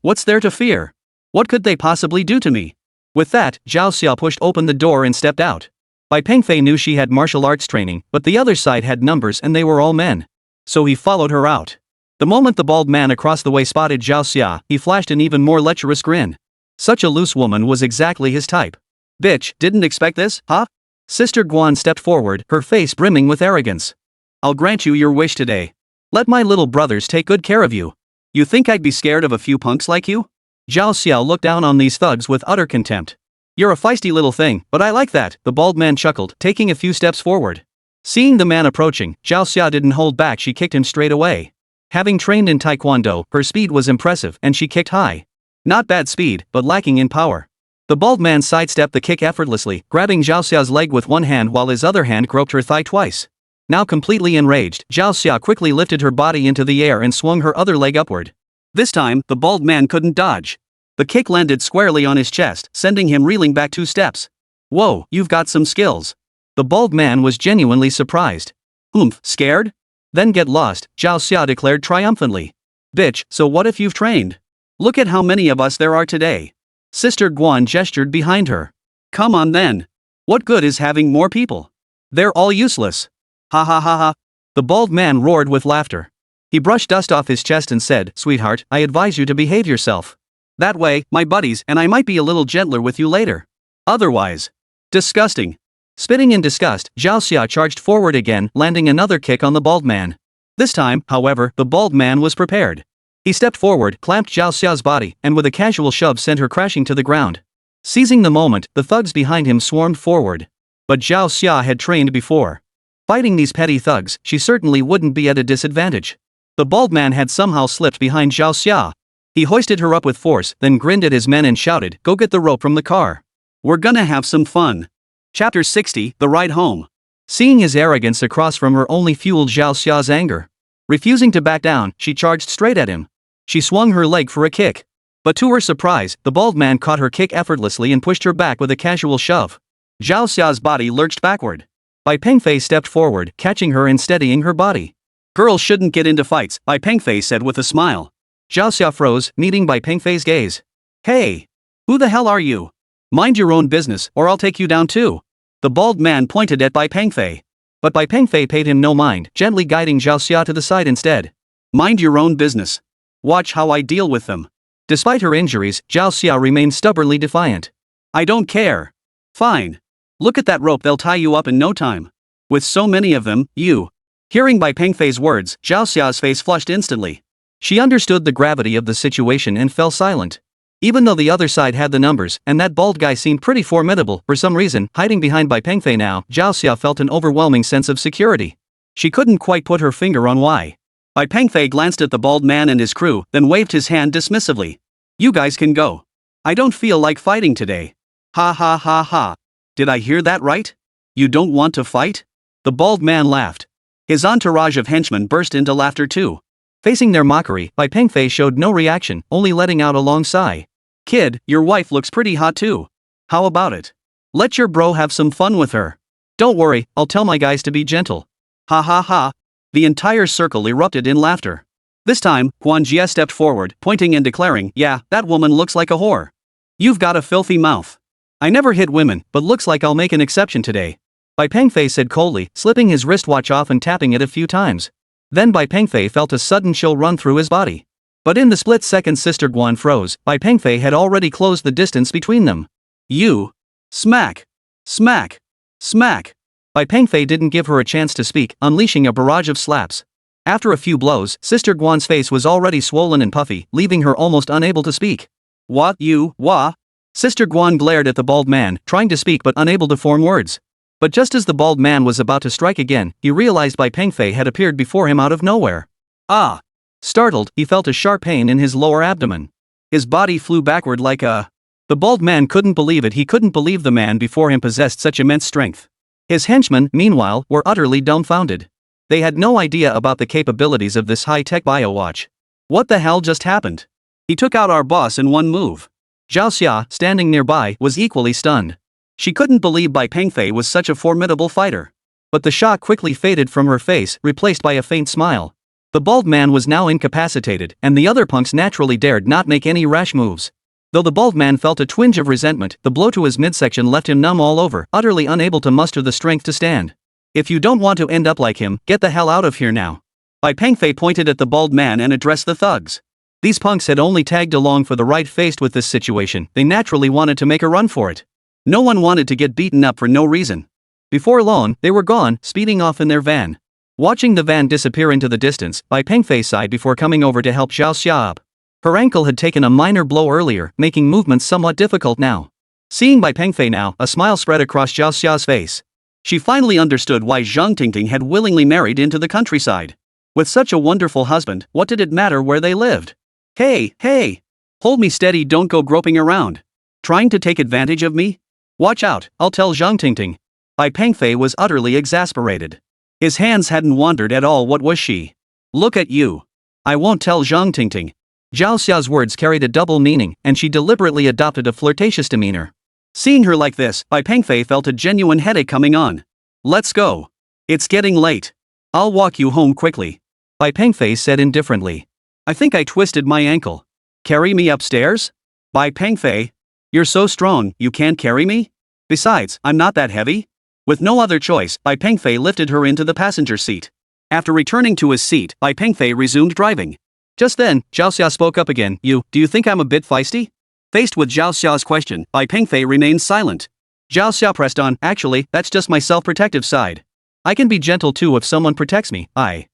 A: What's there to fear? What could they possibly do to me? With that, Zhao Xia pushed open the door and stepped out. Bai Pengfei knew she had martial arts training, but the other side had numbers and they were all men. So he followed her out. The moment the bald man across the way spotted Zhao Xia, he flashed an even more lecherous grin. Such a loose woman was exactly his type. Bitch, didn't expect this, huh? Sister Guan stepped forward, her face brimming with arrogance. I'll grant you your wish today. Let my little brothers take good care of you. You think I'd be scared of a few punks like you? Zhao Xia looked down on these thugs with utter contempt. You're a feisty little thing, but I like that, the bald man chuckled, taking a few steps forward. Seeing the man approaching, Zhao Xia didn't hold back, she kicked him straight away. Having trained in taekwondo, her speed was impressive and she kicked high. Not bad speed, but lacking in power. The bald man sidestepped the kick effortlessly, grabbing Zhao Xia's leg with one hand while his other hand groped her thigh twice. Now completely enraged, Zhao Xia quickly lifted her body into the air and swung her other leg upward. This time, the bald man couldn't dodge. The kick landed squarely on his chest, sending him reeling back 2 steps. Whoa, you've got some skills. The bald man was genuinely surprised. Scared? Then get lost, Zhao Xia declared triumphantly. Bitch, so what if you've trained? Look at how many of us there are today. Sister Guan gestured behind her. Come on then. What good is having more people? They're all useless. Ha ha ha ha. The bald man roared with laughter. He brushed dust off his chest and said, "Sweetheart, I advise you to behave yourself. That way, my buddies and I might be a little gentler with you later. Otherwise." Disgusting. Spitting in disgust, Zhao Xia charged forward again, landing another kick on the bald man. This time, however, the bald man was prepared. He stepped forward, clamped Zhao Xia's body, and with a casual shove sent her crashing to the ground. Seizing the moment, the thugs behind him swarmed forward. But Zhao Xia had trained before. Fighting these petty thugs, she certainly wouldn't be at a disadvantage. The bald man had somehow slipped behind Zhao Xia. He hoisted her up with force, then grinned at his men and shouted, "Go get the rope from the car. We're gonna have some fun." Chapter 60, The Ride Home. Seeing his arrogance across from her only fueled Zhao Xia's anger. Refusing to back down, she charged straight at him. She swung her leg for a kick. But to her surprise, the bald man caught her kick effortlessly and pushed her back with a casual shove. Zhao Xia's body lurched backward. Bai Pengfei stepped forward, catching her and steadying her body. "Girls shouldn't get into fights," Bai Pengfei said with a smile. Zhao Xia froze, meeting Bai Pengfei's gaze. "Hey! Who the hell are you? Mind your own business, or I'll take you down too." The bald man pointed at Bai Pengfei. But Bai Pengfei paid him no mind, gently guiding Zhao Xia to the side instead. "Mind your own business. Watch how I deal with them." Despite her injuries, Zhao Xia remained stubbornly defiant. "I don't care. Fine. Look at that rope, they'll tie you up in no time. With so many of them, you." Hearing Bai Pengfei's words, Zhao Xia's face flushed instantly. She understood the gravity of the situation and fell silent. Even though the other side had the numbers, and that bald guy seemed pretty formidable, for some reason, hiding behind Bai Pengfei now, Zhao Xia felt an overwhelming sense of security. She couldn't quite put her finger on why. Bai Pengfei glanced at the bald man and his crew, then waved his hand dismissively. "You guys can go. I don't feel like fighting today." "Ha ha ha ha. Did I hear that right? You don't want to fight?" The bald man laughed. His entourage of henchmen burst into laughter too. Facing their mockery, Bai Pengfei showed no reaction, only letting out a long sigh. "Kid, your wife looks pretty hot too. How about it? Let your bro have some fun with her. Don't worry, I'll tell my guys to be gentle." Ha ha ha. The entire circle erupted in laughter. This time, Guan Jie stepped forward, pointing and declaring, "Yeah, that woman looks like a whore. You've got a filthy mouth. I never hit women, but looks like I'll make an exception today." Bai Pengfei said coldly, slipping his wristwatch off and tapping it a few times. Then Bai Pengfei felt a sudden chill run through his body. But in the split second Sister Guan froze, Bai Pengfei had already closed the distance between them. "You!" Smack! Smack! Smack! Bai Pengfei didn't give her a chance to speak, unleashing a barrage of slaps. After a few blows, Sister Guan's face was already swollen and puffy, leaving her almost unable to speak. "What you, wha?" Sister Guan glared at the bald man, trying to speak but unable to form words. But just as the bald man was about to strike again, he realized Bai Pengfei had appeared before him out of nowhere. "Ah!" Startled, he felt a sharp pain in his lower abdomen. His body flew backward like a... The bald man couldn't believe it. He couldn't believe the man before him possessed such immense strength. His henchmen, meanwhile, were utterly dumbfounded. They had no idea about the capabilities of this high-tech biowatch. "What the hell just happened? He took out our boss in one move." Zhao Xia, standing nearby, was equally stunned. She couldn't believe Bai Pengfei was such a formidable fighter. But the shock quickly faded from her face, replaced by a faint smile. The bald man was now incapacitated, and the other punks naturally dared not make any rash moves. Though the bald man felt a twinge of resentment, the blow to his midsection left him numb all over, utterly unable to muster the strength to stand. "If you don't want to end up like him, get the hell out of here now." Bai Pengfei pointed at the bald man and addressed the thugs. These punks had only tagged along for the ride. Faced with this situation, they naturally wanted to make a run for it. No one wanted to get beaten up for no reason. Before long, they were gone, speeding off in their van. Watching the van disappear into the distance, Bai Pengfei sighed before coming over to help Zhao Xia up. Her ankle had taken a minor blow earlier, making movements somewhat difficult now. Seeing Bai Pengfei now, a smile spread across Zhao Xia's face. She finally understood why Zhang Tingting had willingly married into the countryside. With such a wonderful husband, what did it matter where they lived? "Hey, hey! Hold me steady, don't go groping around. Trying to take advantage of me? Watch out, I'll tell Zhang Tingting." Bai Pengfei was utterly exasperated. His hands hadn't wandered at all. What was she? "Look at you. I won't tell Zhang Tingting." Zhao Xia's words carried a double meaning, and she deliberately adopted a flirtatious demeanor. Seeing her like this, Bai Pengfei felt a genuine headache coming on. "Let's go. It's getting late. I'll walk you home quickly," Bai Pengfei said indifferently. "I think I twisted my ankle. Carry me upstairs?" "Bai Pengfei, you're so strong, you can't carry me? Besides, I'm not that heavy." With no other choice, Bai Pengfei lifted her into the passenger seat. After returning to his seat, Bai Pengfei resumed driving. Just then, Zhao Xia spoke up again. Do you think I'm a bit feisty? Faced with Zhao Xia's question, Bai Pengfei remained silent. Zhao Xia pressed on. Actually, that's just my self-protective side. I can be gentle too if someone protects me. I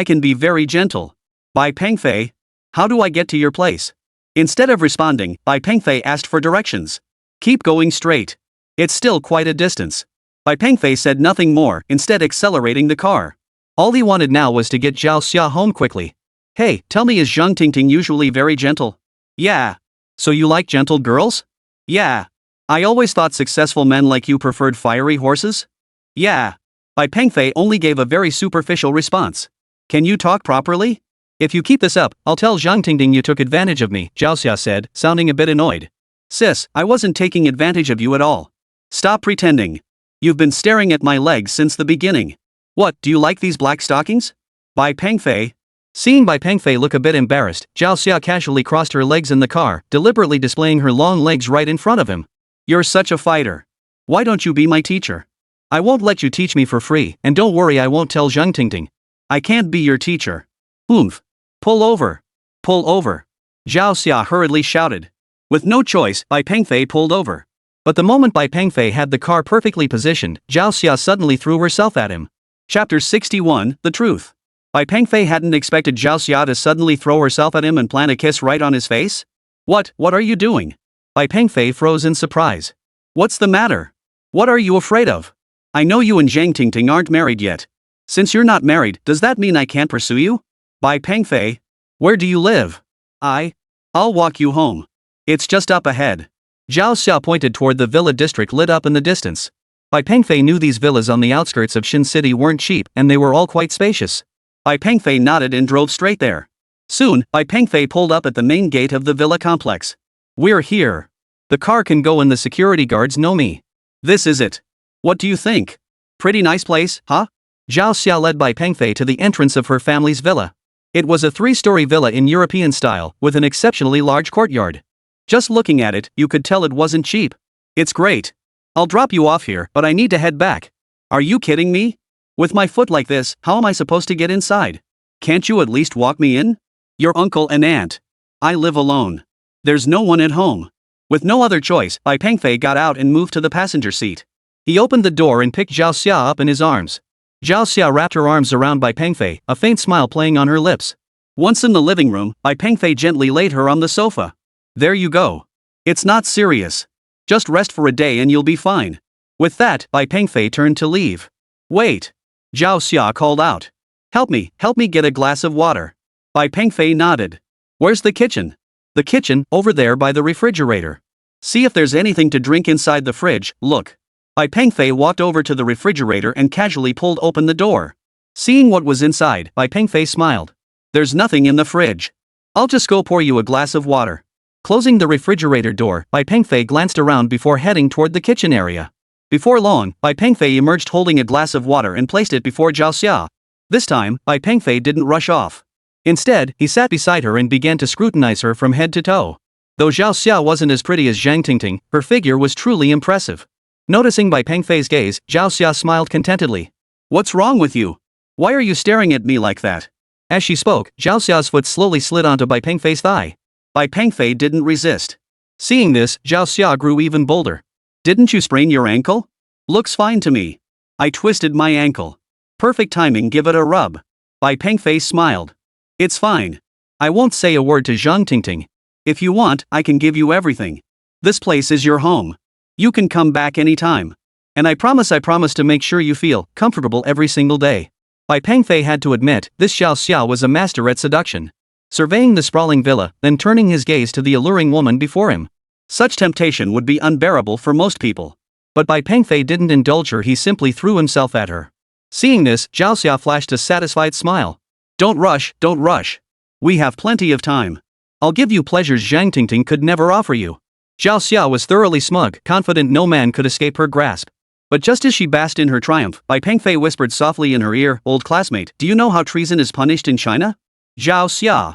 A: can be very gentle. Bai Pengfei, how do I get to your place? Instead of responding, Bai Pengfei asked for directions. Keep going straight. It's still quite a distance. Bai Pengfei said nothing more, instead accelerating the car. All he wanted now was to get Zhao Xia home quickly. Hey, tell me, is Zhang Tingting usually very gentle? Yeah. So you like gentle girls? Yeah. I always thought successful men like you preferred fiery horses? Yeah. Bai Pengfei only gave a very superficial response. Can you talk properly? If you keep this up, I'll tell Zhang Tingting you took advantage of me, Zhao Xia said, sounding a bit annoyed. Sis, I wasn't taking advantage of you at all. Stop pretending. You've been staring at my legs since the beginning. What, do you like these black stockings? Bai Pengfei. Seeing Bai Pengfei look a bit embarrassed, Zhao Xia casually crossed her legs in the car, deliberately displaying her long legs right in front of him. You're such a fighter. Why don't you be my teacher? I won't let you teach me for free, and don't worry, I won't tell Zhang Tingting. I can't be your teacher. Oomph. Pull over. Pull over. Zhao Xia hurriedly shouted. With no choice, Bai Pengfei pulled over. But the moment Bai Pengfei had the car perfectly positioned, Zhao Xia suddenly threw herself at him. Chapter 61, The Truth. Bai Pengfei hadn't expected Zhao Xia to suddenly throw herself at him and plant a kiss right on his face. What are you doing? Bai Pengfei froze in surprise. What's the matter? What are you afraid of? I know you and Zhang Tingting aren't married yet. Since you're not married, does that mean I can't pursue you? Bai Pengfei. Where do you live? I'll walk you home. It's just up ahead. Zhao Xia pointed toward the villa district lit up in the distance. Bai Pengfei knew these villas on the outskirts of Xin City weren't cheap, and they were all quite spacious. Bai Pengfei nodded and drove straight there. Soon, Bai Pengfei pulled up at the main gate of the villa complex. We're here. The car can go and the security guards know me. This is it. What do you think? Pretty nice place, huh? Zhao Xia led Bai Pengfei to the entrance of her family's villa. It was a 3-story villa in European style, with an exceptionally large courtyard. Just looking at it, you could tell it wasn't cheap. It's great. I'll drop you off here, but I need to head back. Are you kidding me? With my foot like this, how am I supposed to get inside? Can't you at least walk me in? Your uncle and aunt. I live alone. There's no one at home. With no other choice, Bai Pengfei got out and moved to the passenger seat. He opened the door and picked Zhao Xia up in his arms. Zhao Xia wrapped her arms around Bai Pengfei, a faint smile playing on her lips. Once in the living room, Bai Pengfei gently laid her on the sofa. There you go. It's not serious. Just rest for a day and you'll be fine. With that, Bai Pengfei turned to leave. Wait. Zhao Xia called out. Help me get a glass of water. Bai Pengfei nodded. Where's the kitchen? The kitchen, over there by the refrigerator. See if there's anything to drink inside the fridge, look. Bai Pengfei walked over to the refrigerator and casually pulled open the door. Seeing what was inside, Bai Pengfei smiled. There's nothing in the fridge. I'll just go pour you a glass of water. Closing the refrigerator door, Bai Pengfei glanced around before heading toward the kitchen area. Before long, Bai Pengfei emerged holding a glass of water and placed it before Zhao Xia. This time, Bai Pengfei didn't rush off. Instead, he sat beside her and began to scrutinize her from head to toe. Though Zhao Xia wasn't as pretty as Zhang Tingting, her figure was truly impressive. Noticing Bai Pengfei's gaze, Zhao Xia smiled contentedly. What's wrong with you? Why are you staring at me like that? As she spoke, Zhao Xia's foot slowly slid onto Bai Pengfei's thigh. Bai Pengfei didn't resist. Seeing this, Zhao Xia grew even bolder. Didn't you sprain your ankle? Looks fine to me. I twisted my ankle. Perfect timing, give it a rub. Bai Pengfei smiled. It's fine. I won't say a word to Zhang Tingting. If you want, I can give you everything. This place is your home. You can come back anytime. And I promise to make sure you feel comfortable every single day. Bai Pengfei had to admit, this Zhao Xia was a master at seduction. Surveying the sprawling villa, then turning his gaze to the alluring woman before him. Such temptation would be unbearable for most people. But Bai Pengfei didn't indulge her, he simply threw himself at her. Seeing this, Zhao Xia flashed a satisfied smile. Don't rush. We have plenty of time. I'll give you pleasures Zhang Tingting could never offer you. Zhao Xia was thoroughly smug, confident no man could escape her grasp. But just as she basked in her triumph, Bai Pengfei whispered softly in her ear, old classmate, do you know how treason is punished in China? Zhao Xia.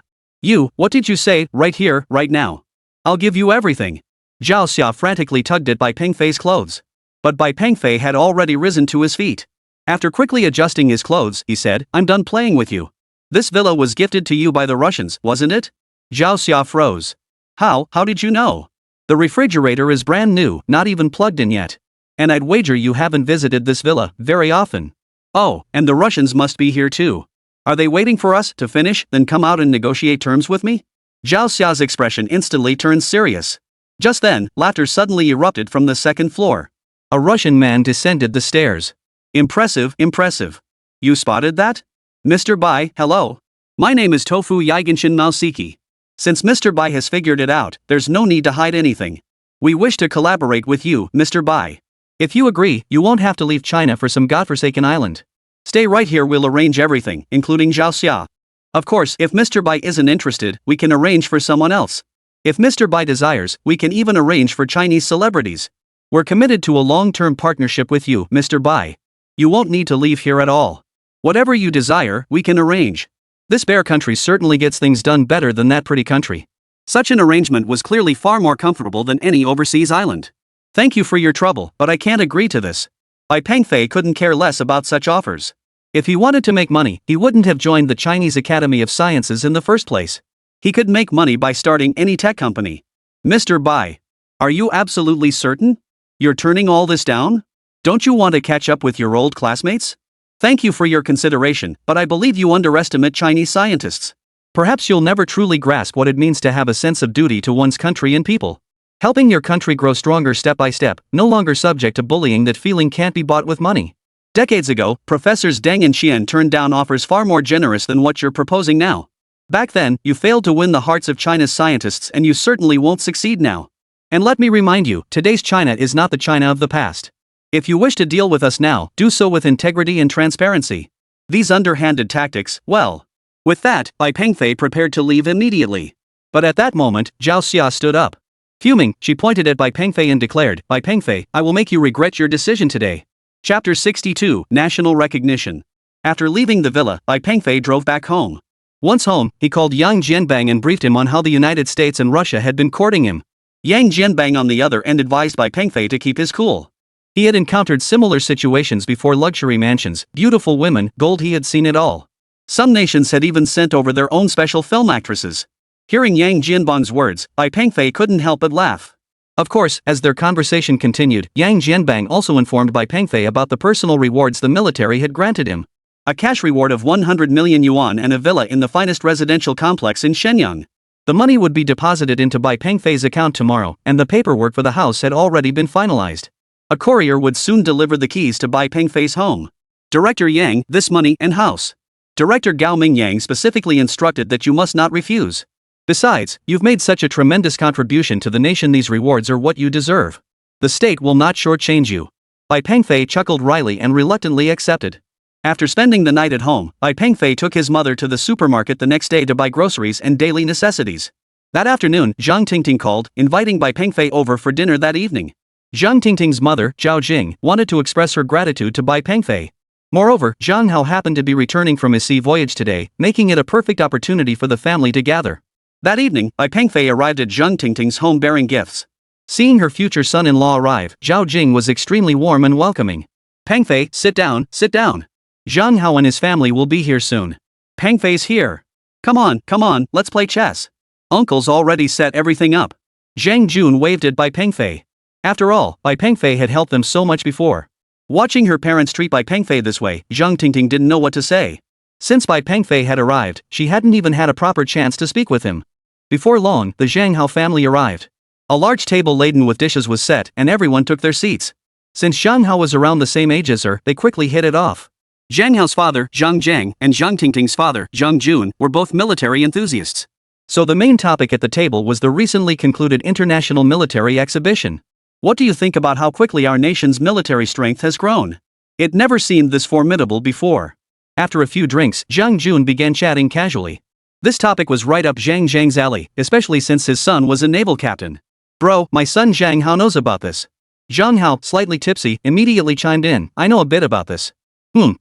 A: What did you say, right here, right now? I'll give you everything. Zhao Xia frantically tugged at Bai Pengfei's clothes. But Bai Pengfei had already risen to his feet. After quickly adjusting his clothes, he said, "I'm done playing with you. This villa was gifted to you by the Russians, wasn't it?" Zhao Xia froze. How did you know? The refrigerator is brand new, not even plugged in yet. And I'd wager you haven't visited this villa very often. Oh, and the Russians must be here too. Are they waiting for us to finish, then come out and negotiate terms with me? Zhao Xia's expression instantly turned serious. Just then, laughter suddenly erupted from the second floor. A Russian man descended the stairs. Impressive, impressive. You spotted that? Mr. Bai, hello. My name is Tofu Yaigenshin Maosiki. Since Mr. Bai has figured it out, there's no need to hide anything. We wish to collaborate with you, Mr. Bai. If you agree, you won't have to leave China for some godforsaken island. Stay right here, we'll arrange everything, including Zhao Xia. Of course, if Mr. Bai isn't interested, we can arrange for someone else. If Mr. Bai desires, we can even arrange for Chinese celebrities. We're committed to a long-term partnership with you, Mr. Bai. You won't need to leave here at all. Whatever you desire, we can arrange. This bear country certainly gets things done better than that pretty country. Such an arrangement was clearly far more comfortable than any overseas island. Thank you for your trouble, but I can't agree to this. Bai Pengfei couldn't care less about such offers. If he wanted to make money, he wouldn't have joined the Chinese Academy of Sciences in the first place. He could make money by starting any tech company. Mr. Bai, are you absolutely certain? You're turning all this down? Don't you want to catch up with your old classmates? Thank you for your consideration, but I believe you underestimate Chinese scientists. Perhaps you'll never truly grasp what it means to have a sense of duty to one's country and people. Helping your country grow stronger step by step, no longer subject to bullying. That feeling can't be bought with money. Decades ago, Professors Deng and Xian turned down offers far more generous than what you're proposing now. Back then, you failed to win the hearts of China's scientists, and you certainly won't succeed now. And let me remind you, today's China is not the China of the past. If you wish to deal with us now, do so with integrity and transparency. These underhanded tactics, well. With that, Bai Pengfei prepared to leave immediately. But at that moment, Zhao Xia stood up. Fuming, she pointed at Bai Pengfei and declared, "Bai Pengfei, I will make you regret your decision today." Chapter 62, National Recognition. After leaving the villa, Bai Pengfei drove back home. Once home, he called Yang Jianbang and briefed him on how the United States and Russia had been courting him. Yang Jianbang on the other end advised Bai Pengfei to keep his cool. He had encountered similar situations before: luxury mansions, beautiful women, gold. He had seen it all. Some nations had even sent over their own special film actresses. Hearing Yang Jianbang's words, Bai Pengfei couldn't help but laugh. Of course, as their conversation continued, Yang Jianbang also informed Bai Pengfei about the personal rewards the military had granted him. A cash reward of 100 million yuan and a villa in the finest residential complex in Shenyang. The money would be deposited into Bai Pengfei's account tomorrow, and the paperwork for the house had already been finalized. A courier would soon deliver the keys to Bai Pengfei's home. Director Yang, this money and house. Director Gao Ming Yang specifically instructed that you must not refuse. Besides, you've made such a tremendous contribution to the nation. These rewards are what you deserve. The state will not shortchange you. Bai Pengfei chuckled wryly and reluctantly accepted. After spending the night at home, Bai Pengfei took his mother to the supermarket the next day to buy groceries and daily necessities. That afternoon, Zhang Tingting called, inviting Bai Pengfei over for dinner that evening. Zhang Tingting's mother, Zhao Jing, wanted to express her gratitude to Bai Pengfei. Moreover, Zhang Hao happened to be returning from his sea voyage today, making it a perfect opportunity for the family to gather. That evening, Bai Pengfei arrived at Zhang Tingting's home bearing gifts. Seeing her future son-in-law arrive, Zhao Jing was extremely warm and welcoming. "Pengfei, sit down, sit down. Zhang Hao and his family will be here soon. Pengfei's here. Come on, let's play chess. Uncle's already set everything up." Zhang Jun waved at Bai Pengfei. After all, Bai Pengfei had helped them so much before. Watching her parents treat Bai Pengfei this way, Zhang Tingting didn't know what to say. Since Bai Pengfei had arrived, she hadn't even had a proper chance to speak with him. Before long, the Zhang Hao family arrived. A large table laden with dishes was set, and everyone took their seats. Since Zhang Hao was around the same age as her, they quickly hit it off. Zhang Hao's father, Zhang Jiang, and Zhang Tingting's father, Zhang Jun, were both military enthusiasts. So the main topic at the table was the recently concluded International Military Exhibition. What do you think about how quickly our nation's military strength has grown? It never seemed this formidable before. After a few drinks, Zhang Jun began chatting casually. This topic was right up Zhang Zhang's alley, especially since his son was a naval captain. "Bro, my son Zhang Hao knows about this." Zhang Hao, slightly tipsy, immediately chimed in, "I know a bit about this."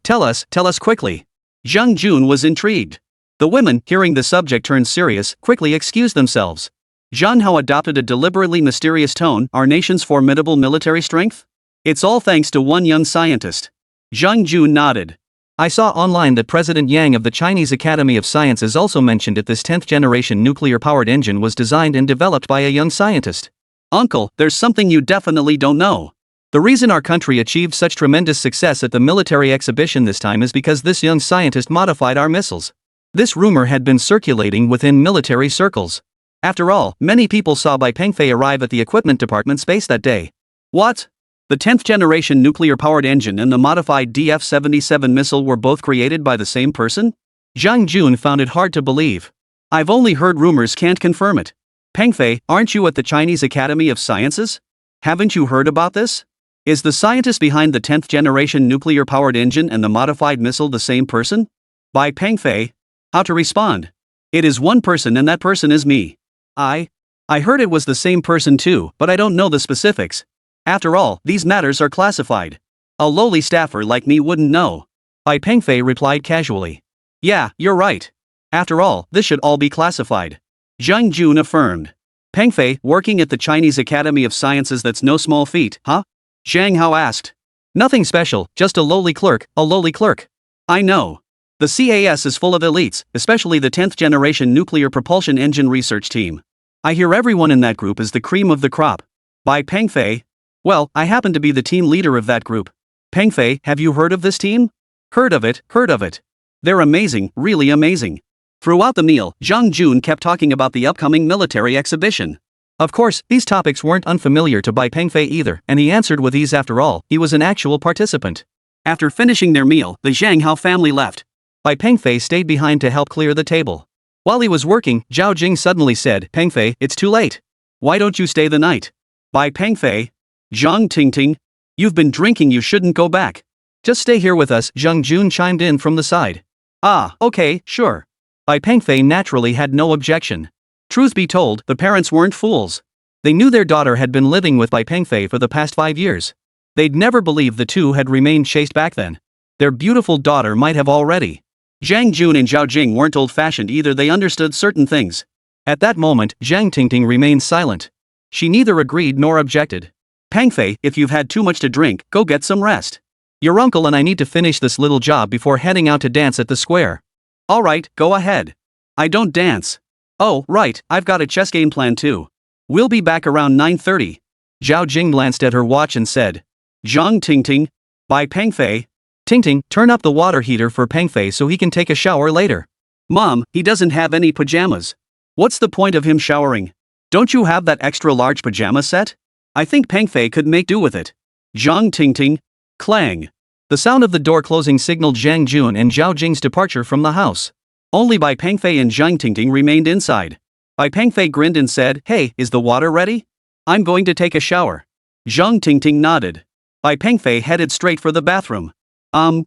A: Tell us quickly." Zhang Jun was intrigued. The women, hearing the subject turn serious, quickly excused themselves. Zhang Hao adopted a deliberately mysterious tone. "Our nation's formidable military strength? It's all thanks to one young scientist. Zhang Jun nodded. I saw online that President Yang of the Chinese Academy of Sciences also mentioned that this 10th generation nuclear-powered engine was designed and developed by a young scientist. Uncle, there's something you definitely don't know. The reason our country achieved such tremendous success at the military exhibition this time is because this young scientist modified our missiles. This rumor had been circulating within military circles. After all, many people saw Bai Pengfei arrive at the equipment department space that day. What? The 10th generation nuclear-powered engine and the modified DF-77 missile were both created by the same person? Zhang Jun found it hard to believe. I've only heard rumors, can't confirm it. Pengfei, aren't you at the Chinese Academy of Sciences? Haven't you heard about this? Is the scientist behind the 10th generation nuclear-powered engine and the modified missile the same person? Bai Pengfei. How to respond? It is one person and that person is me. I heard it was the same person too, but I don't know the specifics. After all, these matters are classified. A lowly staffer like me wouldn't know. Bai Pengfei replied casually. Yeah, you're right. After all, this should all be classified. Zhang Jun affirmed. Pengfei, working at the Chinese Academy of Sciences, that's no small feat, huh? Zhang Hao asked. Nothing special, just a lowly clerk, a lowly clerk. I know. The CAS is full of elites, especially the 10th generation nuclear propulsion engine research team. I hear everyone in that group is the cream of the crop. Bai Pengfei. Well, I happen to be the team leader of that group. Pengfei, have you heard of this team? Heard of it. They're amazing, really amazing. Throughout the meal, Zhang Jun kept talking about the upcoming military exhibition. Of course, these topics weren't unfamiliar to Bai Pengfei either, and he answered with ease. After all, he was an actual participant. After finishing their meal, the Zhang Hao family left. Bai Pengfei stayed behind to help clear the table. While he was working, Zhao Jing suddenly said, Pengfei, it's too late. Why don't you stay the night? Bai Pengfei. Zhang Tingting. You've been drinking, you shouldn't go back. Just stay here with us, Zhang Jun chimed in from the side. Ah, okay, sure. Bai Pengfei naturally had no objection. Truth be told, the parents weren't fools. They knew their daughter had been living with Bai Pengfei for the past 5 years. They'd never believed the two had remained chaste back then. Their beautiful daughter might have already. Zhang Jun and Zhao Jing weren't old-fashioned either, they understood certain things. At that moment, Zhang Tingting remained silent. She neither agreed nor objected. Pengfei, if you've had too much to drink, go get some rest. Your uncle and I need to finish this little job before heading out to dance at the square. Alright, go ahead. I don't dance. Oh, right, I've got a chess game planned too. We'll be back around 9:30. Zhao Jing glanced at her watch and said. Zhang Tingting. Bai Pengfei. Tingting, turn up the water heater for Pengfei so he can take a shower later. Mom, he doesn't have any pajamas. What's the point of him showering? Don't you have that extra large pajama set? I think Pengfei could make do with it. Zhang Tingting. Clang. The sound of the door closing signaled Zhang Jun and Zhao Jing's departure from the house. Only Bai Pengfei and Zhang Tingting remained inside. Bai Pengfei grinned and said, Hey, is the water ready? I'm going to take a shower. Zhang Tingting nodded. Bai Pengfei headed straight for the bathroom.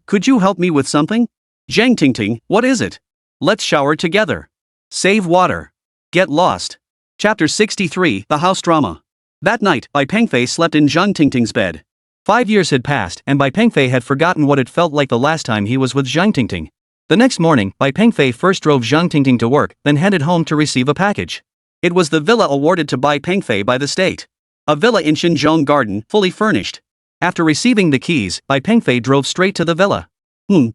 A: Could you help me with something? Zhang Tingting, what is it? Let's shower together. Save water. Get lost. Chapter 63, The House Drama. That night, Bai Pengfei slept in Zhang Tingting's bed. 5 years had passed, and Bai Pengfei had forgotten what it felt like the last time he was with Zhang Tingting. The next morning, Bai Pengfei first drove Zhang Tingting to work, then headed home to receive a package. It was the villa awarded to Bai Pengfei by the state. A villa in Xinzhong Garden, fully furnished. After receiving the keys, Bai Pengfei drove straight to the villa.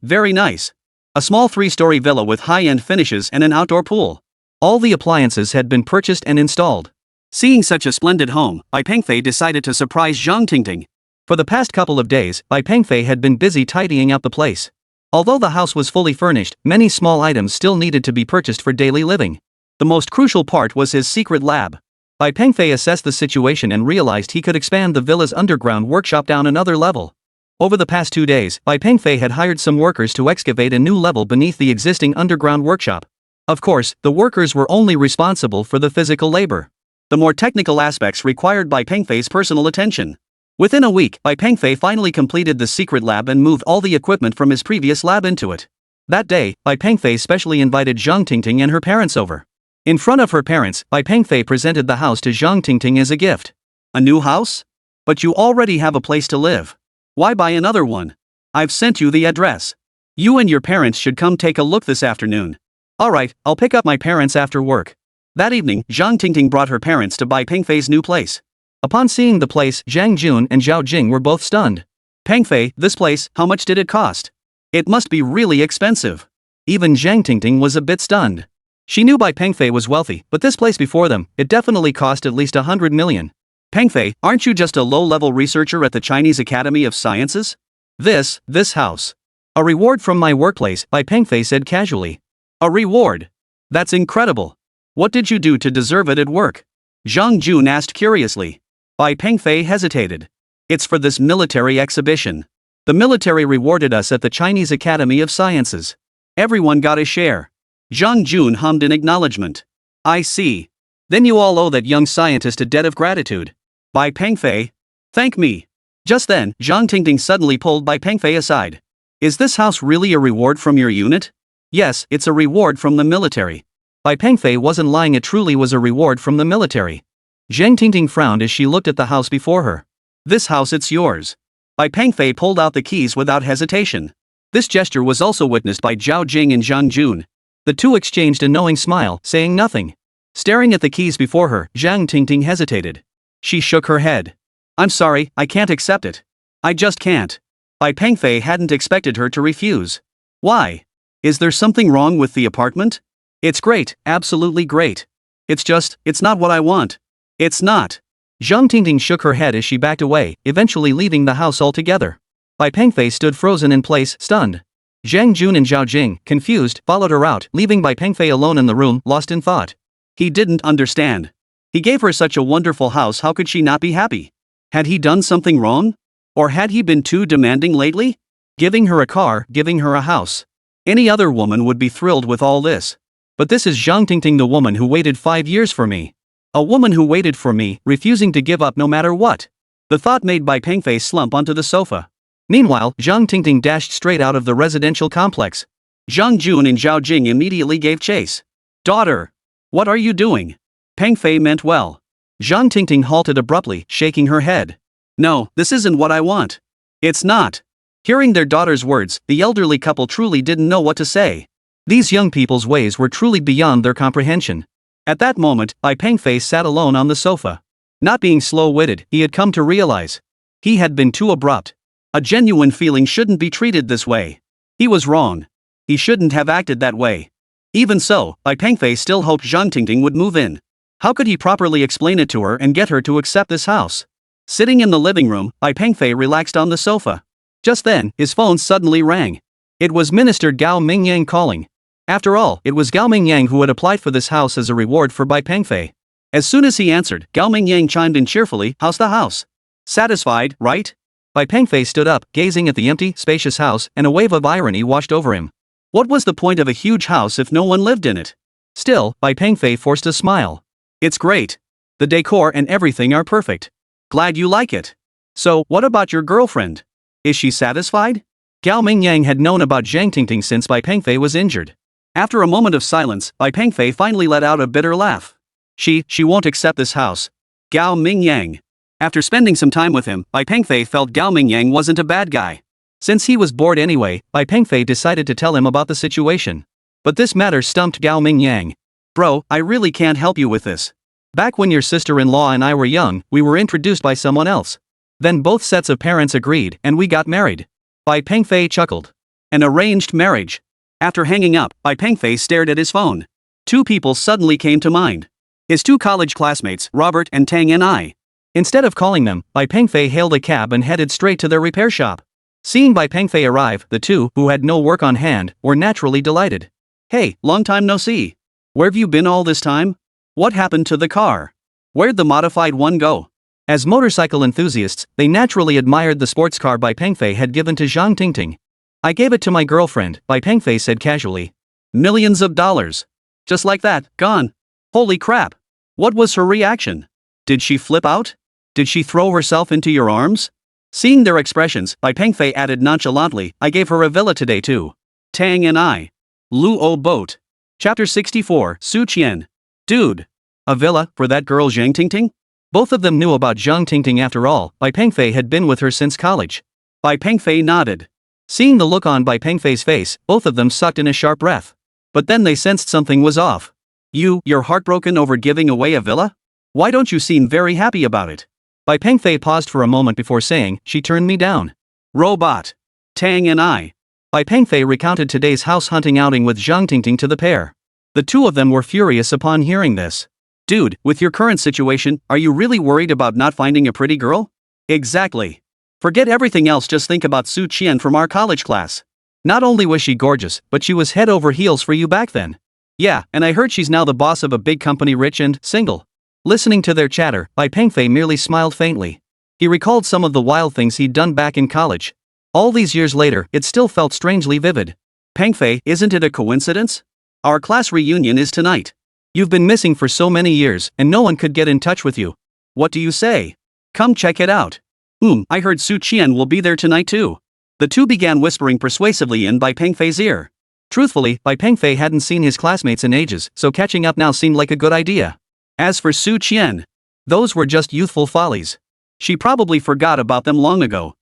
A: Very nice. A small 3-story villa with high-end finishes and an outdoor pool. All the appliances had been purchased and installed. Seeing such a splendid home, Bai Pengfei decided to surprise Zhang Tingting. For the past couple of days, Bai Pengfei had been busy tidying up the place. Although the house was fully furnished, many small items still needed to be purchased for daily living. The most crucial part was his secret lab. Bai Pengfei assessed the situation and realized he could expand the villa's underground workshop down another level. Over the past 2 days, Bai Pengfei had hired some workers to excavate a new level beneath the existing underground workshop. Of course, the workers were only responsible for the physical labor. The more technical aspects required Bai Pengfei's personal attention. Within a week, Bai Pengfei finally completed the secret lab and moved all the equipment from his previous lab into it. That day, Bai Pengfei specially invited Zhang Tingting and her parents over. In front of her parents, Bai Pengfei presented the house to Zhang Tingting as a gift. A new house? But you already have a place to live. Why buy another one? I've sent you the address. You and your parents should come take a look this afternoon. Alright, I'll pick up my parents after work. That evening, Zhang Tingting brought her parents to Bai Pengfei's new place. Upon seeing the place, Zhang Jun and Zhao Jing were both stunned. Pengfei, this place, how much did it cost? It must be really expensive. Even Zhang Tingting was a bit stunned. She knew Bai Pengfei was wealthy, but this place before them, it definitely cost at least 100 million. Pengfei, aren't you just a low-level researcher at the Chinese Academy of Sciences? This house. A reward from my workplace, Bai Pengfei said casually. A reward? That's incredible. What did you do to deserve it at work? Zhang Jun asked curiously. Bai Pengfei hesitated. It's for this military exhibition. The military rewarded us at the Chinese Academy of Sciences. Everyone got a share. Zhang Jun hummed in acknowledgement. I see. Then you all owe that young scientist a debt of gratitude. Bai Pengfei. Thank me. Just then, Zhang Tingting suddenly pulled Bai Pengfei aside. Is this house really a reward from your unit? Yes, it's a reward from the military. Bai Pengfei wasn't lying, it truly was a reward from the military. Zhang Tingting frowned as she looked at the house before her. This house, it's yours. Bai Pengfei pulled out the keys without hesitation. This gesture was also witnessed by Zhao Jing and Zhang Jun. The two exchanged a knowing smile, saying nothing. Staring at the keys before her, Zhang Tingting hesitated. She shook her head. I'm sorry, I can't accept it. I just can't. Bai Pengfei hadn't expected her to refuse. Why? Is there something wrong with the apartment? It's great, absolutely great. It's not what I want. It's not. Zhang Tingting shook her head as she backed away, eventually leaving the house altogether. Bai Pengfei stood frozen in place, stunned. Zhang Jun and Zhao Jing, confused, followed her out, leaving Bai Pengfei alone in the room, lost in thought. He didn't understand. He gave her such a wonderful house, how could she not be happy? Had he done something wrong? Or had he been too demanding lately? Giving her a car, giving her a house. Any other woman would be thrilled with all this. But this is Zhang Tingting, the woman who waited 5 years for me. A woman who waited for me, refusing to give up no matter what. The thought made Bai Pengfei slump onto the sofa. Meanwhile, Zhang Tingting dashed straight out of the residential complex. Zhang Jun and Zhao Jing immediately gave chase. Daughter! What are you doing? Pengfei meant well. Zhang Tingting halted abruptly, shaking her head. No, this isn't what I want. It's not. Hearing their daughter's words, the elderly couple truly didn't know what to say. These young people's ways were truly beyond their comprehension. At that moment, Bai Pengfei sat alone on the sofa. Not being slow-witted, he had come to realize. He had been too abrupt. A genuine feeling shouldn't be treated this way. He was wrong. He shouldn't have acted that way. Even so, Bai Pengfei still hoped Zhang Tingting would move in. How could he properly explain it to her and get her to accept this house? Sitting in the living room, Bai Pengfei relaxed on the sofa. Just then, his phone suddenly rang. It was Minister Gao Mingyang calling. After all, it was Gao Mingyang who had applied for this house as a reward for Bai Pengfei. As soon as he answered, Gao Mingyang chimed in cheerfully, "How's the house? Satisfied, right?" Bai Pengfei stood up, gazing at the empty, spacious house, and a wave of irony washed over him. What was the point of a huge house if no one lived in it? Still, Bai Pengfei forced a smile. It's great. The decor and everything are perfect. Glad you like it. So, what about your girlfriend? Is she satisfied? Gao Mingyang had known about Zhang Tingting since Bai Pengfei was injured. After a moment of silence, Bai Pengfei finally let out a bitter laugh. She won't accept this house. Gao Mingyang. After spending some time with him, Bai Pengfei felt Gao Mingyang wasn't a bad guy. Since he was bored anyway, Bai Pengfei decided to tell him about the situation. But this matter stumped Gao Mingyang. Bro, I really can't help you with this. Back when your sister-in-law and I were young, we were introduced by someone else. Then both sets of parents agreed, and we got married. Bai Pengfei chuckled. An arranged marriage. After hanging up, Bai Pengfei stared at his phone. Two people suddenly came to mind. His two college classmates, Robert and Tang Ni. Instead of calling them, Bai Pengfei hailed a cab and headed straight to their repair shop. Seeing Bai Pengfei arrive, the two, who had no work on hand, were naturally delighted. Hey, long time no see. Where've you been all this time? What happened to the car? Where'd the modified one go? As motorcycle enthusiasts, they naturally admired the sports car Bai Pengfei had given to Zhang Tingting. I gave it to my girlfriend, Bai Pengfei said casually. Millions of dollars. Just like that, gone. Holy crap. What was her reaction? Did she flip out? Did she throw herself into your arms? Seeing their expressions, Bai Pengfei added nonchalantly, I gave her a villa today too. Tang and I. Luo boat. Chapter 64, Su Qian. Dude. A villa, for that girl Zhang Tingting? Both of them knew about Zhang Tingting after all, Bai Pengfei had been with her since college. Bai Pengfei nodded. Seeing the look on Bai Pengfei's face, both of them sucked in a sharp breath. But then they sensed something was off. You're heartbroken over giving away a villa? Why don't you seem very happy about it? Bai Pengfei paused for a moment before saying, she turned me down. Robot. Tang and I. Bai Pengfei recounted today's house hunting outing with Zhang Tingting to the pair. The two of them were furious upon hearing this. Dude, with your current situation, are you really worried about not finding a pretty girl? Exactly. Forget everything else, just think about Su Qian from our college class. Not only was she gorgeous, but she was head over heels for you back then. Yeah, and I heard she's now the boss of a big company, rich and single. Listening to their chatter, Bai Pengfei merely smiled faintly. He recalled some of the wild things he'd done back in college. All these years later, it still felt strangely vivid. Pengfei, isn't it a coincidence? Our class reunion is tonight. You've been missing for so many years, and no one could get in touch with you. What do you say? Come check it out. I heard Su Qian will be there tonight too. The two began whispering persuasively in Bai Pengfei's ear. Truthfully, Bai Pengfei hadn't seen his classmates in ages, so catching up now seemed like a good idea. As for Su Qian, those were just youthful follies. She probably forgot about them long ago.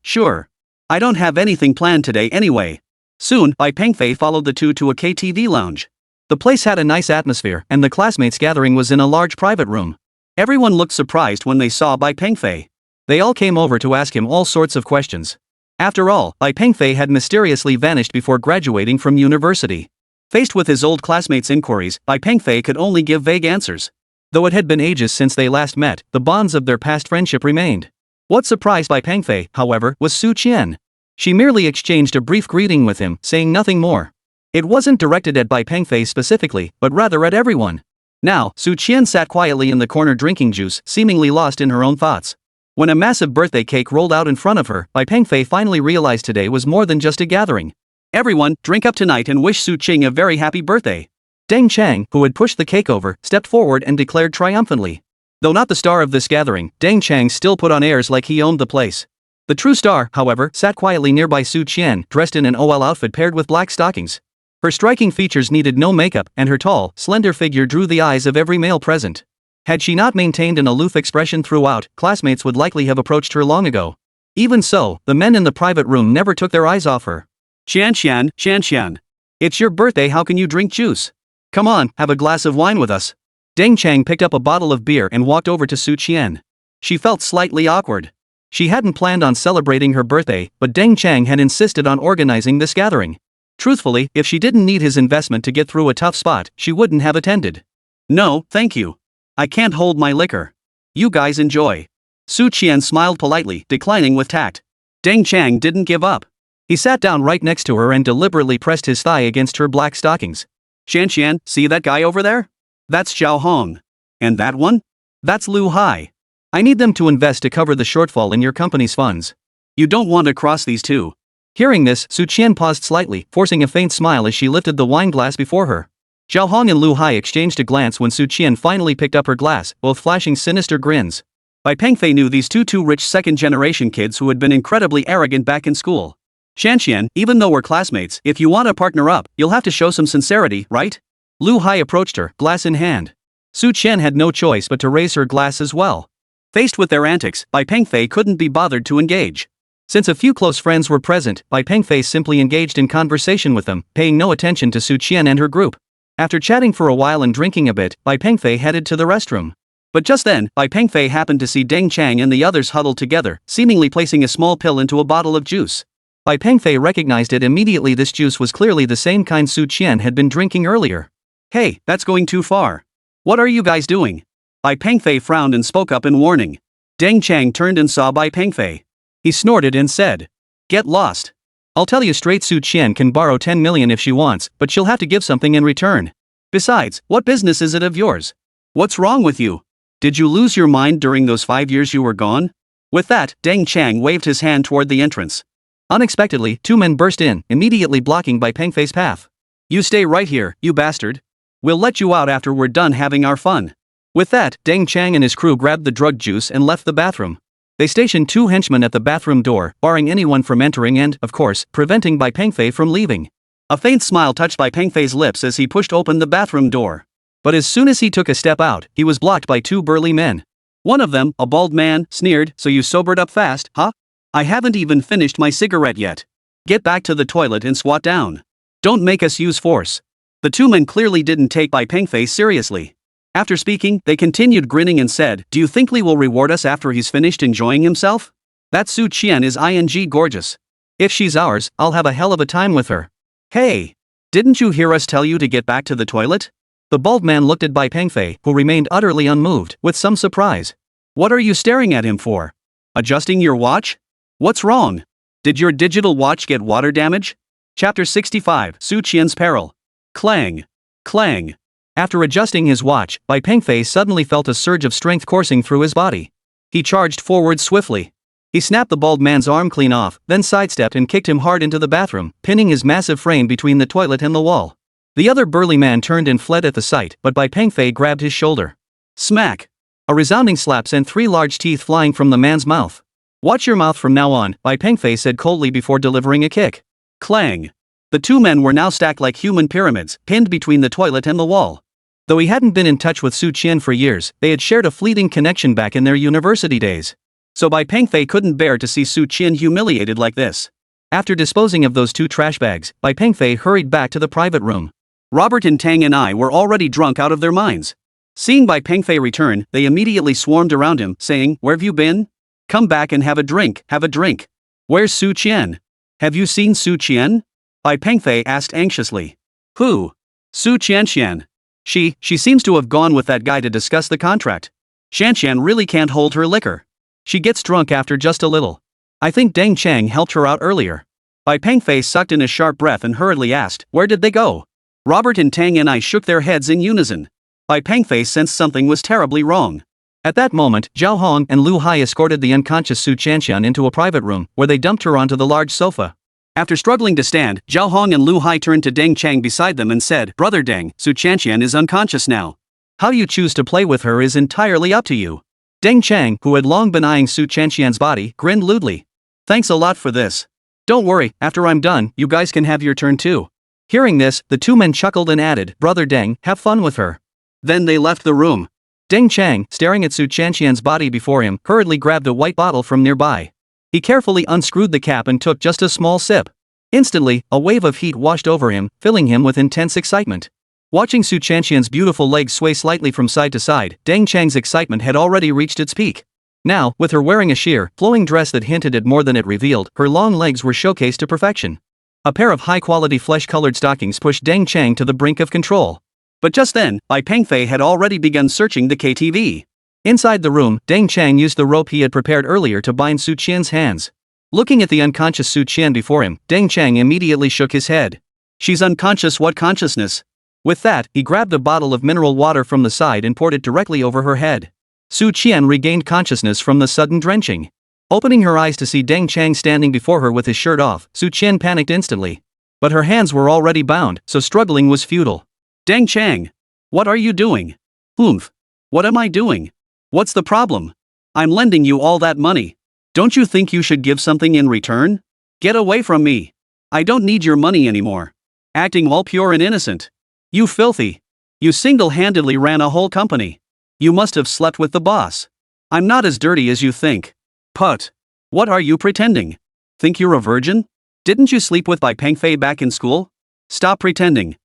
A: Sure. I don't have anything planned today anyway. Soon, Bai Pengfei followed the two to a KTV lounge. The place had a nice atmosphere, and the classmates' gathering was in a large private room. Everyone looked surprised when they saw Bai Pengfei. They all came over to ask him all sorts of questions. After all, Bai Pengfei had mysteriously vanished before graduating from university. Faced with his old classmates' inquiries, Bai Pengfei could only give vague answers. Though it had been ages since they last met, the bonds of their past friendship remained. What surprised Bai Pengfei, however, was Su Qian. She merely exchanged a brief greeting with him, saying nothing more. It wasn't directed at Bai Pengfei specifically, but rather at everyone. Now, Su Qian sat quietly in the corner drinking juice, seemingly lost in her own thoughts. When a massive birthday cake rolled out in front of her, Bai Pengfei finally realized today was more than just a gathering. Everyone, drink up tonight and wish Su Qing a very happy birthday. Deng Chang, who had pushed the cake over, stepped forward and declared triumphantly. Though not the star of this gathering, Deng Chang still put on airs like he owned the place. The true star, however, sat quietly nearby Su Qian, dressed in an OL outfit paired with black stockings. Her striking features needed no makeup, and her tall, slender figure drew the eyes of every male present. Had she not maintained an aloof expression throughout, classmates would likely have approached her long ago. Even so, the men in the private room never took their eyes off her. Qian. It's your birthday, how can you drink juice? Come on, have a glass of wine with us. Deng Chang picked up a bottle of beer and walked over to Su Qian. She felt slightly awkward. She hadn't planned on celebrating her birthday, but Deng Chang had insisted on organizing this gathering. Truthfully, if she didn't need his investment to get through a tough spot, she wouldn't have attended. No, thank you. I can't hold my liquor. You guys enjoy. Su Qian smiled politely, declining with tact. Deng Chang didn't give up. He sat down right next to her and deliberately pressed his thigh against her black stockings. Xian, see that guy over there? That's Xiao Hong. And that one? That's Lu Hai. I need them to invest to cover the shortfall in your company's funds. You don't want to cross these two. Hearing this, Su Qian paused slightly, forcing a faint smile as she lifted the wine glass before her. Xiao Hong and Lu Hai exchanged a glance when Su Qian finally picked up her glass, both flashing sinister grins. Bai Pengfei knew these two rich second-generation kids who had been incredibly arrogant back in school. Xian, even though we're classmates, if you want to partner up, you'll have to show some sincerity, right? Lu Hai approached her, glass in hand. Su Qian had no choice but to raise her glass as well. Faced with their antics, Bai Pengfei couldn't be bothered to engage. Since a few close friends were present, Bai Pengfei simply engaged in conversation with them, paying no attention to Su Qian and her group. After chatting for a while and drinking a bit, Bai Pengfei headed to the restroom. But just then, Bai Pengfei happened to see Deng Chang and the others huddled together, seemingly placing a small pill into a bottle of juice. Bai Pengfei recognized it immediately. This juice was clearly the same kind Su Qian had been drinking earlier. Hey, that's going too far. What are you guys doing? Bai Pengfei frowned and spoke up in warning. Deng Chang turned and saw Bai Pengfei. He snorted and said, "Get lost. I'll tell you straight, Su Qian can borrow 10 million if she wants, but she'll have to give something in return. Besides, what business is it of yours? What's wrong with you? Did you lose your mind during those 5 years you were gone?" With that, Deng Chang waved his hand toward the entrance. Unexpectedly, two men burst in, immediately blocking Bai Pengfei's path. "You stay right here, you bastard. We'll let you out after we're done having our fun." With that, Deng Chang and his crew grabbed the drug juice and left the bathroom. They stationed two henchmen at the bathroom door, barring anyone from entering and, of course, preventing Bai Pengfei from leaving. A faint smile touched Bai Pengfei's lips as he pushed open the bathroom door. But as soon as he took a step out, he was blocked by two burly men. One of them, a bald man, sneered, "So you sobered up fast, huh? I haven't even finished my cigarette yet. Get back to the toilet and squat down. Don't make us use force." The two men clearly didn't take Bai Pengfei seriously. After speaking, they continued grinning and said, "Do you think Li will reward us after he's finished enjoying himself?" That Su Qian is gorgeous. If she's ours, I'll have a hell of a time with her. Hey! Didn't you hear us tell you to get back to the toilet? The bald man looked at Bai Pengfei, who remained utterly unmoved, with some surprise. What are you staring at him for? Adjusting your watch? What's wrong? Did your digital watch get water damage? Chapter 65, Su Qian's Peril. Clang. Clang. After adjusting his watch, Bai Pengfei suddenly felt a surge of strength coursing through his body. He charged forward swiftly. He snapped the bald man's arm clean off, then sidestepped and kicked him hard into the bathroom, pinning his massive frame between the toilet and the wall. The other burly man turned and fled at the sight, but Bai Pengfei grabbed his shoulder. Smack! A resounding slap sent 3 large teeth flying from the man's mouth. Watch your mouth from now on, Bai Pengfei said coldly before delivering a kick. Clang! The 2 men were now stacked like human pyramids, pinned between the toilet and the wall. Though he hadn't been in touch with Su Qian for years, they had shared a fleeting connection back in their university days. So Bai Pengfei couldn't bear to see Su Qian humiliated like this. After disposing of those 2 trash bags, Bai Pengfei hurried back to the private room. Robert and Tang and I were already drunk out of their minds. Seeing Bai Pengfei return, they immediately swarmed around him, saying, "Where've you been? Come back and have a drink, have a drink. Where's Su Qian? Have you seen Su Qian?" Bai Pengfei asked anxiously. Who? Su Qian. She seems to have gone with that guy to discuss the contract. Qian really can't hold her liquor. She gets drunk after just a little. I think Deng Chang helped her out earlier. Bai Pengfei sucked in a sharp breath and hurriedly asked, "Where did they go?" Robert and Tang and I shook their heads in unison. Bai Pengfei sensed something was terribly wrong. At that moment, Zhao Hong and Lu Hai escorted the unconscious Su Qian into a private room, where they dumped her onto the large sofa. After struggling to stand, Zhao Hong and Lu Hai turned to Deng Chang beside them and said, "Brother Deng, Su Qian is unconscious now. How you choose to play with her is entirely up to you." Deng Chang, who had long been eyeing Su Qian's body, grinned lewdly. "Thanks a lot for this. Don't worry, after I'm done, you guys can have your turn too." Hearing this, the 2 men chuckled and added, "Brother Deng, have fun with her." Then they left the room. Deng Chang, staring at Su Qian's body before him, hurriedly grabbed a white bottle from nearby. He carefully unscrewed the cap and took just a small sip. Instantly, a wave of heat washed over him, filling him with intense excitement. Watching Su Qian's beautiful legs sway slightly from side to side, Deng Chang's excitement had already reached its peak. Now, with her wearing a sheer, flowing dress that hinted at more than it revealed, her long legs were showcased to perfection. A pair of high-quality flesh-colored stockings pushed Deng Chang to the brink of control. But just then, Bai Pengfei had already begun searching the KTV. Inside the room, Deng Chang used the rope he had prepared earlier to bind Su Qian's hands. Looking at the unconscious Su Qian before him, Deng Chang immediately shook his head. "She's unconscious, what consciousness?" With that, he grabbed a bottle of mineral water from the side and poured it directly over her head. Su Qian regained consciousness from the sudden drenching. Opening her eyes to see Deng Chang standing before her with his shirt off, Su Qian panicked instantly. But her hands were already bound, so struggling was futile. "Deng Chang! What are you doing?" "Oomph! What am I doing? What's the problem? I'm lending you all that money. Don't you think you should give something in return? Get away from me. I don't need your money anymore. Acting all pure and innocent. You filthy. You single-handedly ran a whole company. You must have slept with the boss. I'm not as dirty as you think. Put. What are you pretending? Think you're a virgin? Didn't you sleep with Bai Pengfei back in school? Stop pretending.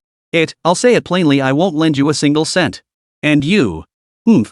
A: I'll say it plainly, I won't lend you a single cent. And you.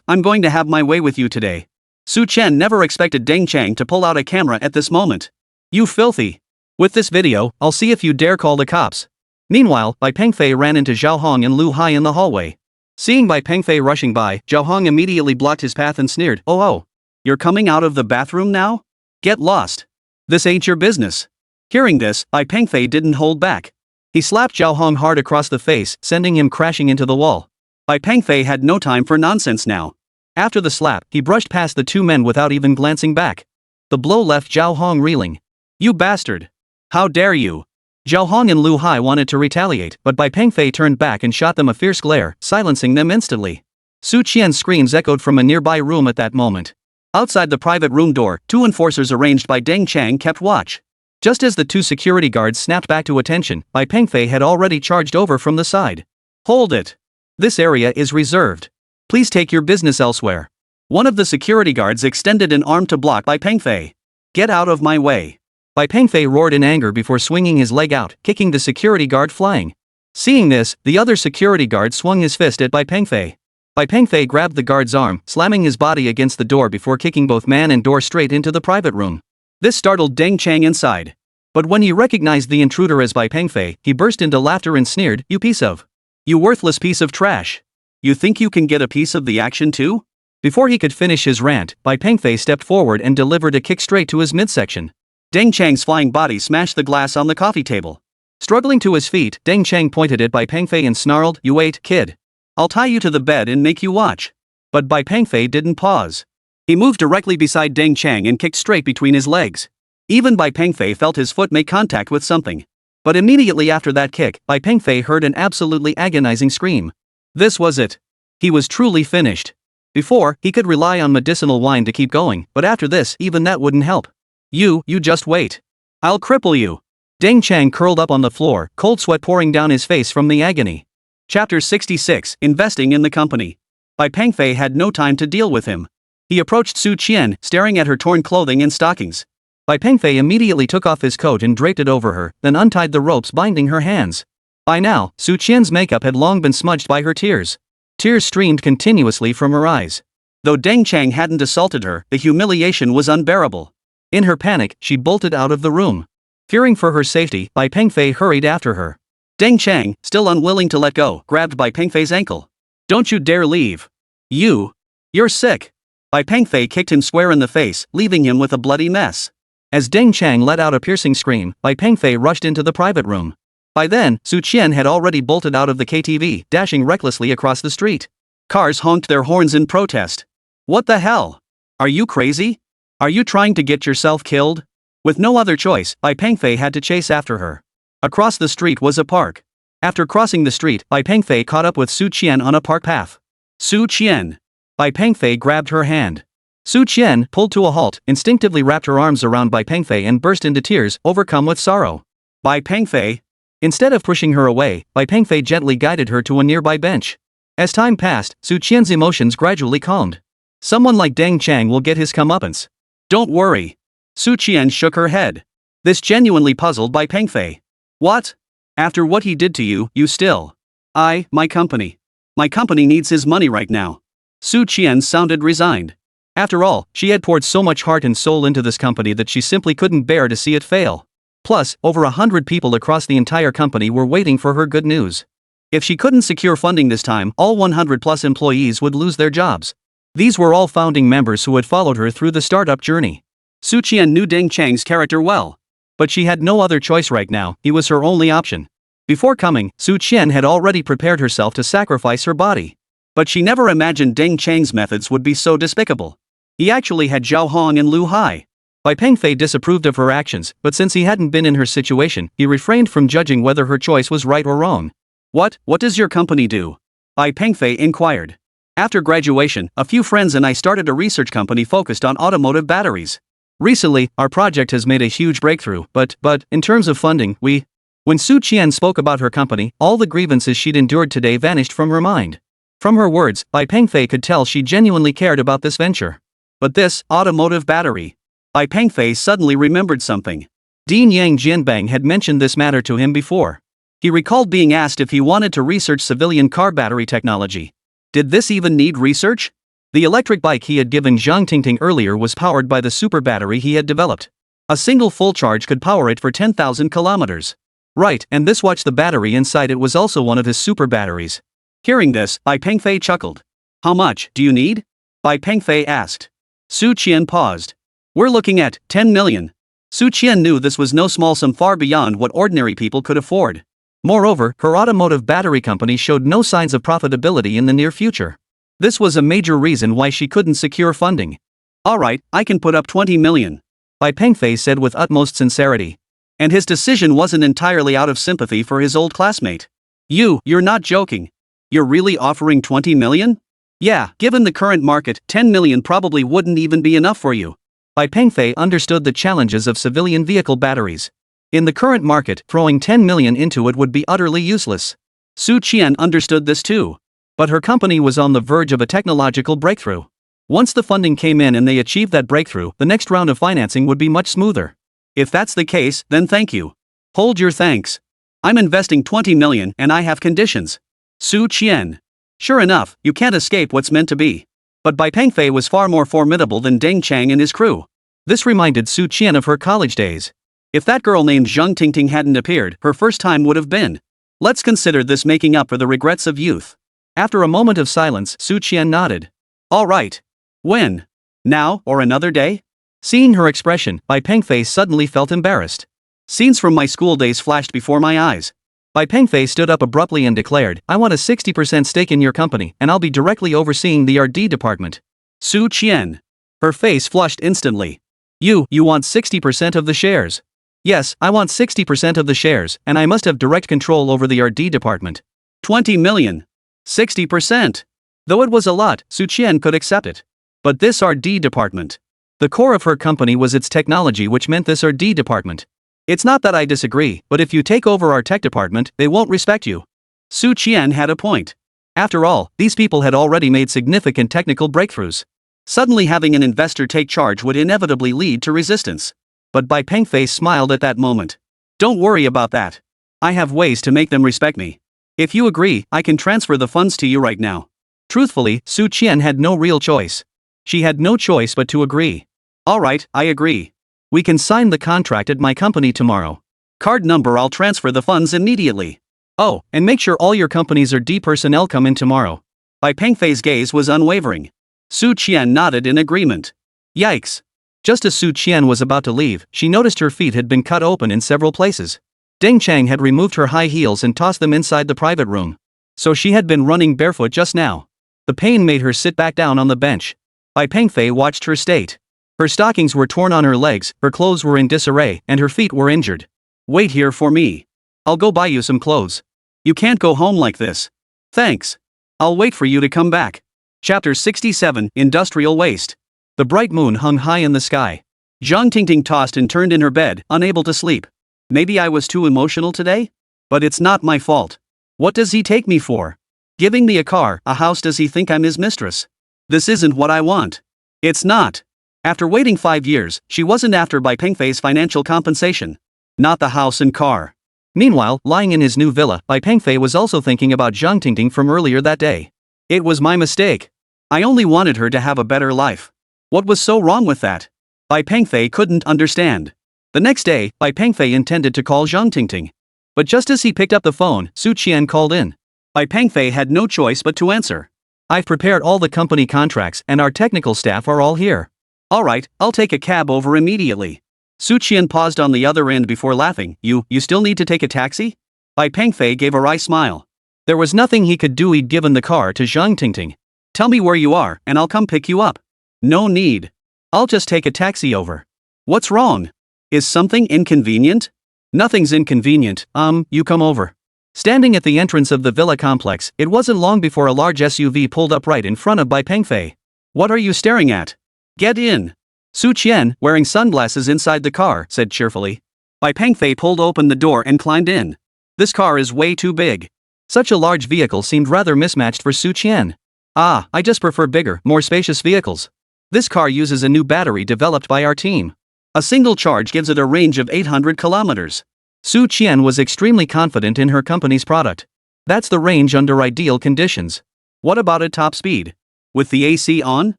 A: I'm going to have my way with you today." Su Qian never expected Deng Chang to pull out a camera at this moment. "You filthy. With this video, I'll see if you dare call the cops." Meanwhile, Bai Pengfei ran into Zhao Hong and Lu Hai in the hallway. Seeing Bai Pengfei rushing by, Zhao Hong immediately blocked his path and sneered, "Oh, you're coming out of the bathroom now? Get lost. This ain't your business." Hearing this, Bai Pengfei didn't hold back. He slapped Zhao Hong hard across the face, sending him crashing into the wall. Bai Pengfei had no time for nonsense now. After the slap, he brushed past the 2 men without even glancing back. The blow left Zhao Hong reeling. "You bastard! How dare you!" Zhao Hong and Lu Hai wanted to retaliate, but Bai Pengfei turned back and shot them a fierce glare, silencing them instantly. Su Qian's screams echoed from a nearby room at that moment. Outside the private room door, 2 enforcers arranged by Deng Chang kept watch. Just as the 2 security guards snapped back to attention, Bai Pengfei had already charged over from the side. "Hold it! This area is reserved. Please take your business elsewhere." One of the security guards extended an arm to block Bai Pengfei. "Get out of my way." Bai Pengfei roared in anger before swinging his leg out, kicking the security guard flying. Seeing this, the other security guard swung his fist at Bai Pengfei. Bai Pengfei grabbed the guard's arm, slamming his body against the door before kicking both man and door straight into the private room. This startled Deng Chang inside. But when he recognized the intruder as Bai Pengfei, he burst into laughter and sneered, You worthless piece of trash. You think you can get a piece of the action too? Before he could finish his rant, Bai Pengfei stepped forward and delivered a kick straight to his midsection. Deng Chang's flying body smashed the glass on the coffee table. Struggling to his feet, Deng Chang pointed at Bai Pengfei and snarled, You wait, kid. I'll tie you to the bed and make you watch. But Bai Pengfei didn't pause. He moved directly beside Deng Chang and kicked straight between his legs. Even Bai Pengfei felt his foot make contact with something. But immediately after that kick, Bai Pengfei heard an absolutely agonizing scream. This was it. He was truly finished. Before, he could rely on medicinal wine to keep going, but after this, even that wouldn't help. You just wait. I'll cripple you. Deng Chang curled up on the floor, cold sweat pouring down his face from the agony. Chapter 66, Investing in the Company. Bai Pengfei had no time to deal with him. He approached Su Qian, staring at her torn clothing and stockings. Bai Pengfei immediately took off his coat and draped it over her, then untied the ropes binding her hands. By now, Su Qian's makeup had long been smudged by her tears. Tears streamed continuously from her eyes. Though Deng Chang hadn't assaulted her, the humiliation was unbearable. In her panic, she bolted out of the room. Fearing for her safety, Bai Pengfei hurried after her. Deng Chang, still unwilling to let go, grabbed Bai Pengfei's ankle. Don't you dare leave. You're sick. Bai Pengfei kicked him square in the face, leaving him with a bloody mess. As Deng Chang let out a piercing scream, Bai Pengfei rushed into the private room. By then, Su Qian had already bolted out of the KTV, dashing recklessly across the street. Cars honked their horns in protest. What the hell? Are you crazy? Are you trying to get yourself killed? With no other choice, Bai Pengfei had to chase after her. Across the street was a park. After crossing the street, Bai Pengfei caught up with Su Qian on a park path. Su Qian. Bai Pengfei grabbed her hand. Su Qian, pulled to a halt, instinctively wrapped her arms around Bai Pengfei and burst into tears, overcome with sorrow. Bai Pengfei. Instead of pushing her away, Bai Pengfei gently guided her to a nearby bench. As time passed, Su Qian's emotions gradually calmed. Someone like Deng Chang will get his comeuppance. Don't worry. Su Qian shook her head. This genuinely puzzled Bai Pengfei. What? After what he did to you, you still? My company. My company needs his money right now. Su Qian sounded resigned. After all, she had poured so much heart and soul into this company that she simply couldn't bear to see it fail. Plus, over 100 people across the entire company were waiting for her good news. If she couldn't secure funding this time, all 100+ employees would lose their jobs. These were all founding members who had followed her through the startup journey. Su Qian knew Deng Chang's character well. But she had no other choice right now, he was her only option. Before coming, Su Qian had already prepared herself to sacrifice her body. But she never imagined Deng Chang's methods would be so despicable. He actually had Zhao Hong and Lu Hai. Bai Pengfei disapproved of her actions, but since he hadn't been in her situation, he refrained from judging whether her choice was right or wrong. What does your company do? Bai Pengfei inquired. After graduation, a few friends and I started a research company focused on automotive batteries. Recently, our project has made a huge breakthrough, but in terms of funding, When Su Qian spoke about her company, all the grievances she'd endured today vanished from her mind. From her words, Bai Pengfei could tell she genuinely cared about this venture. But this automotive battery. Bai Pengfei suddenly remembered something. Dean Yang Jianbang had mentioned this matter to him before. He recalled being asked if he wanted to research civilian car battery technology. Did this even need research? The electric bike he had given Zhang Tingting earlier was powered by the super battery he had developed. A single full charge could power it for 10,000 kilometers. Right, and this watch, the battery inside it was also one of his super batteries. Hearing this, Bai Pengfei chuckled. How much do you need? Bai Pengfei asked. Su Qian paused. We're looking at 10 million. Su Qian knew this was no small sum, far beyond what ordinary people could afford. Moreover, her automotive battery company showed no signs of profitability in the near future. This was a major reason why she couldn't secure funding. Alright, I can put up 20 million. Bai Pengfei said with utmost sincerity. And his decision wasn't entirely out of sympathy for his old classmate. You're not joking. You're really offering 20 million? Yeah, given the current market, 10 million probably wouldn't even be enough for you. Bai Pengfei understood the challenges of civilian vehicle batteries. In the current market, throwing 10 million into it would be utterly useless. Su Qian understood this too. But her company was on the verge of a technological breakthrough. Once the funding came in and they achieved that breakthrough, the next round of financing would be much smoother. If that's the case, then thank you. Hold your thanks. I'm investing 20 million and I have conditions. Su Qian. Sure enough, you can't escape what's meant to be. But Bai Pengfei was far more formidable than Deng Chang and his crew. This reminded Su Qian of her college days. If that girl named Zhang Tingting hadn't appeared, her first time would have been. Let's consider this making up for the regrets of youth. After a moment of silence, Su Qian nodded. All right. When? Now, or another day? Seeing her expression, Bai Pengfei suddenly felt embarrassed. Scenes from my school days flashed before my eyes. Bai Pengfei stood up abruptly and declared, I want a 60% stake in your company, and I'll be directly overseeing the R&D department. Su Qian. Her face flushed instantly. You want 60% of the shares? Yes, I want 60% of the shares, and I must have direct control over the R&D department. 20 million. 60%. Though it was a lot, Su Qian could accept it. But this R&D department. The core of her company was its technology, which meant this R&D department. It's not that I disagree, but if you take over our tech department, they won't respect you. Su Qian had a point. After all, these people had already made significant technical breakthroughs. Suddenly having an investor take charge would inevitably lead to resistance. But Bai Pengfei smiled at that moment. Don't worry about that. I have ways to make them respect me. If you agree, I can transfer the funds to you right now. Truthfully, Su Qian had no real choice. She had no choice but to agree. All right, I agree. We can sign the contract at my company tomorrow. Card number, I'll transfer the funds immediately. Oh, and make sure all your company's R&D personnel come in tomorrow. Bai Pengfei's gaze was unwavering. Su Qian nodded in agreement. Yikes. Just as Su Qian was about to leave, she noticed her feet had been cut open in several places. Deng Chang had removed her high heels and tossed them inside the private room. So she had been running barefoot just now. The pain made her sit back down on the bench. Bai Pengfei watched her state. Her stockings were torn on her legs, her clothes were in disarray, and her feet were injured. Wait here for me. I'll go buy you some clothes. You can't go home like this. Thanks. I'll wait for you to come back. Chapter 67, Industrial Waste. The bright moon hung high in the sky. Zhang Tingting tossed and turned in her bed, unable to sleep. Maybe I was too emotional today? But it's not my fault. What does he take me for? Giving me a car, a house, does he think I'm his mistress? This isn't what I want. It's not. After waiting 5 years, she wasn't after Bai Pengfei's financial compensation. Not the house and car. Meanwhile, lying in his new villa, Bai Pengfei was also thinking about Zhang Tingting from earlier that day. It was my mistake. I only wanted her to have a better life. What was so wrong with that? Bai Pengfei couldn't understand. The next day, Bai Pengfei intended to call Zhang Tingting. But just as he picked up the phone, Su Qian called in. Bai Pengfei had no choice but to answer. I've prepared all the company contracts and our technical staff are all here. All right, I'll take a cab over immediately. Su Qian paused on the other end before laughing. You still need to take a taxi? Bai Pengfei gave a wry smile. There was nothing he could do. He'd given the car to Zhang Tingting. Tell me where you are, and I'll come pick you up. No need. I'll just take a taxi over. What's wrong? Is something inconvenient? Nothing's inconvenient, you come over. Standing at the entrance of the villa complex, it wasn't long before a large SUV pulled up right in front of Bai Pengfei. What are you staring at? Get in. Su Qian, wearing sunglasses inside the car, said cheerfully. Bai Pengfei pulled open the door and climbed in. This car is way too big. Such a large vehicle seemed rather mismatched for Su Qian. I just prefer bigger, more spacious vehicles. This car uses a new battery developed by our team. A single charge gives it a range of 800 kilometers. Su Qian was extremely confident in her company's product. That's the range under ideal conditions. What about at top speed? With the AC on?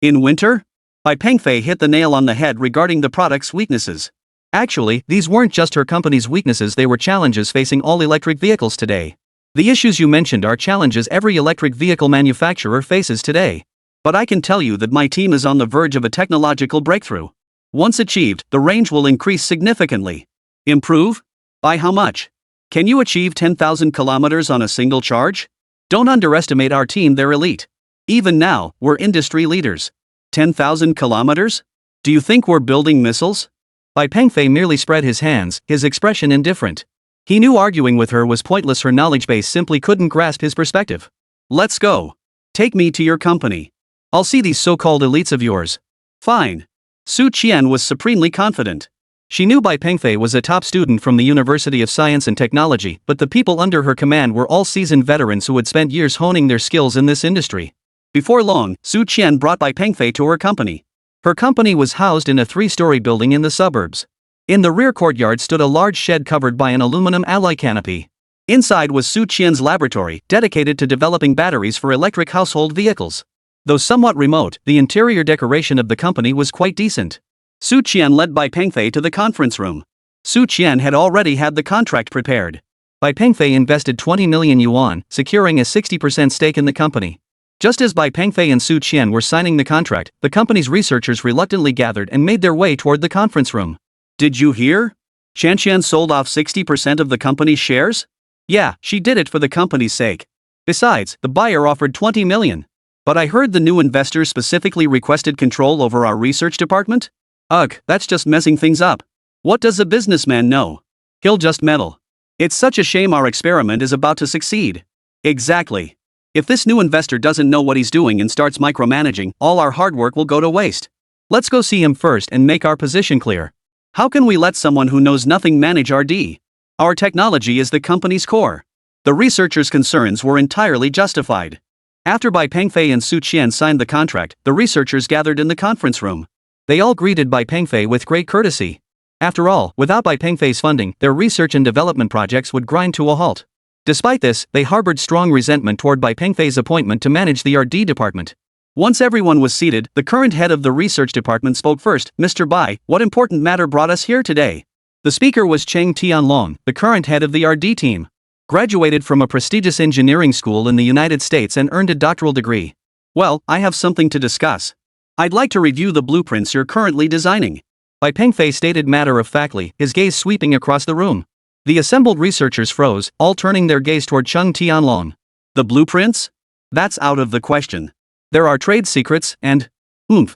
A: In winter? Bai Pengfei hit the nail on the head regarding the product's weaknesses. Actually, these weren't just her company's weaknesses, they were challenges facing all electric vehicles today. The issues you mentioned are challenges every electric vehicle manufacturer faces today. But I can tell you that my team is on the verge of a technological breakthrough. Once achieved, the range will increase significantly. Improve? By how much? Can you achieve 10,000 kilometers on a single charge? Don't underestimate our team, they're elite. Even now, we're industry leaders. 10,000 kilometers? Do you think we're building missiles? Bai Pengfei merely spread his hands, his expression indifferent. He knew arguing with her was pointless, her knowledge base simply couldn't grasp his perspective. Let's go. Take me to your company. I'll see these so-called elites of yours. Fine. Su Qian was supremely confident. She knew Bai Pengfei was a top student from the University of Science and Technology, but the people under her command were all seasoned veterans who had spent years honing their skills in this industry. Before long, Su Qian brought Bai Pengfei to her company. Her company was housed in a 3-story building in the suburbs. In the rear courtyard stood a large shed covered by an aluminum alloy canopy. Inside was Su Qian's laboratory, dedicated to developing batteries for electric household vehicles. Though somewhat remote, the interior decoration of the company was quite decent. Su Qian led Bai Pengfei to the conference room. Su Qian had already had the contract prepared. Bai Pengfei invested 20 million yuan, securing a 60% stake in the company. Just as Bai Pengfei and Su Qian were signing the contract, the company's researchers reluctantly gathered and made their way toward the conference room. Did you hear? Qian sold off 60% of the company's shares? Yeah, she did it for the company's sake. Besides, the buyer offered 20 million. But I heard the new investor specifically requested control over our research department? Ugh, that's just messing things up. What does a businessman know? He'll just meddle. It's such a shame our experiment is about to succeed. Exactly. If this new investor doesn't know what he's doing and starts micromanaging, all our hard work will go to waste. Let's go see him first and make our position clear. How can we let someone who knows nothing manage RD? Our technology is the company's core. The researchers' concerns were entirely justified. After Bai Pengfei and Su Qian signed the contract, the researchers gathered in the conference room. They all greeted Bai Pengfei with great courtesy. After all, without Bai Pengfei's funding, their research and development projects would grind to a halt. Despite this, they harbored strong resentment toward Bai Pengfei's appointment to manage the RD department. Once everyone was seated, the current head of the research department spoke first. Mr. Bai, what important matter brought us here today? The speaker was Zhang Tingting, the current head of the RD team. Graduated from a prestigious engineering school in the United States and earned a doctoral degree. Well, I have something to discuss. I'd like to review the blueprints you're currently designing. Bai Pengfei stated matter-of-factly, his gaze sweeping across the room. The assembled researchers froze, all turning their gaze toward Zhang Tingting. The blueprints? That's out of the question. There are trade secrets, and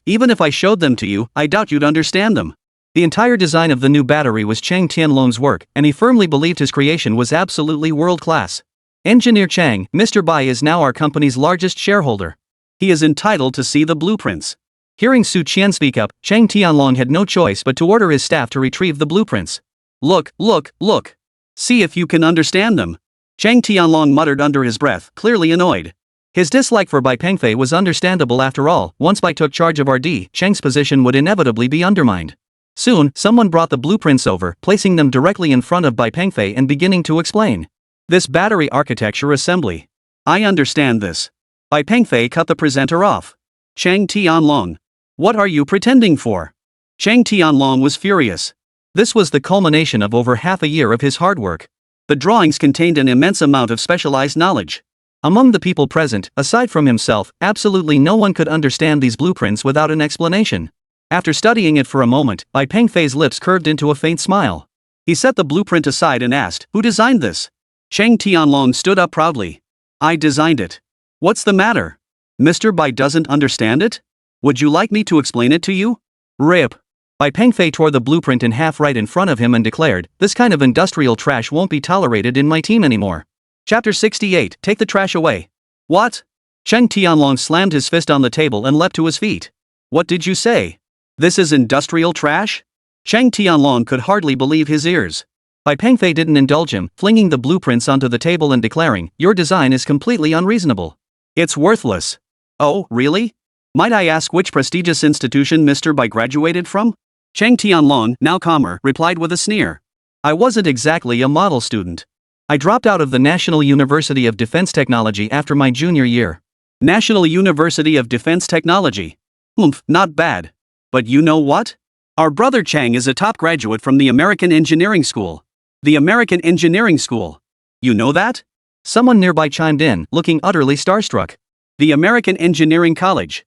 A: even if I showed them to you, I doubt you'd understand them. The entire design of the new battery was Zhang Tingting's work, and he firmly believed his creation was absolutely world-class. Engineer Chang, Mr. Bai is now our company's largest shareholder. He is entitled to see the blueprints. Hearing Su Qian speak up, Zhang Tingting had no choice but to order his staff to retrieve the blueprints. Look. See if you can understand them. Zhang Tingting muttered under his breath, clearly annoyed. His dislike for Bai Pengfei was understandable after all. Once Bai took charge of RD, Chang's position would inevitably be undermined. Soon, someone brought the blueprints over, placing them directly in front of Bai Pengfei and beginning to explain. This battery architecture assembly. I understand this. Bai Pengfei cut the presenter off. Zhang Tingting. What are you pretending for? Zhang Tingting was furious. This was the culmination of over half a year of his hard work. The drawings contained an immense amount of specialized knowledge. Among the people present, aside from himself, absolutely no one could understand these blueprints without an explanation. After studying it for a moment, Bai Pengfei's lips curved into a faint smile. He set the blueprint aside and asked, "Who designed this?" Zhang Tingting stood up proudly. "I designed it." "What's the matter? Mr. Bai doesn't understand it? Would you like me to explain it to you?" "Rip." Bai Pengfei tore the blueprint in half right in front of him and declared, "This kind of industrial trash won't be tolerated in my team anymore." Chapter 68, Take the Trash Away. What? Zhang Tingting slammed his fist on the table and leapt to his feet. What did you say? This is industrial trash? Zhang Tingting could hardly believe his ears. Bai Pengfei didn't indulge him, flinging the blueprints onto the table and declaring, "Your design is completely unreasonable. It's worthless." "Oh, really? Might I ask which prestigious institution Mr. Bai graduated from?" Zhang Tingting, now calmer, replied with a sneer. "I wasn't exactly a model student. I dropped out of the National University of Defense Technology after my junior year." National University of Defense Technology. Not bad. But you know what? Our brother Chang is a top graduate from the American Engineering School. The American Engineering School. You know that? Someone nearby chimed in, looking utterly starstruck. The American Engineering College.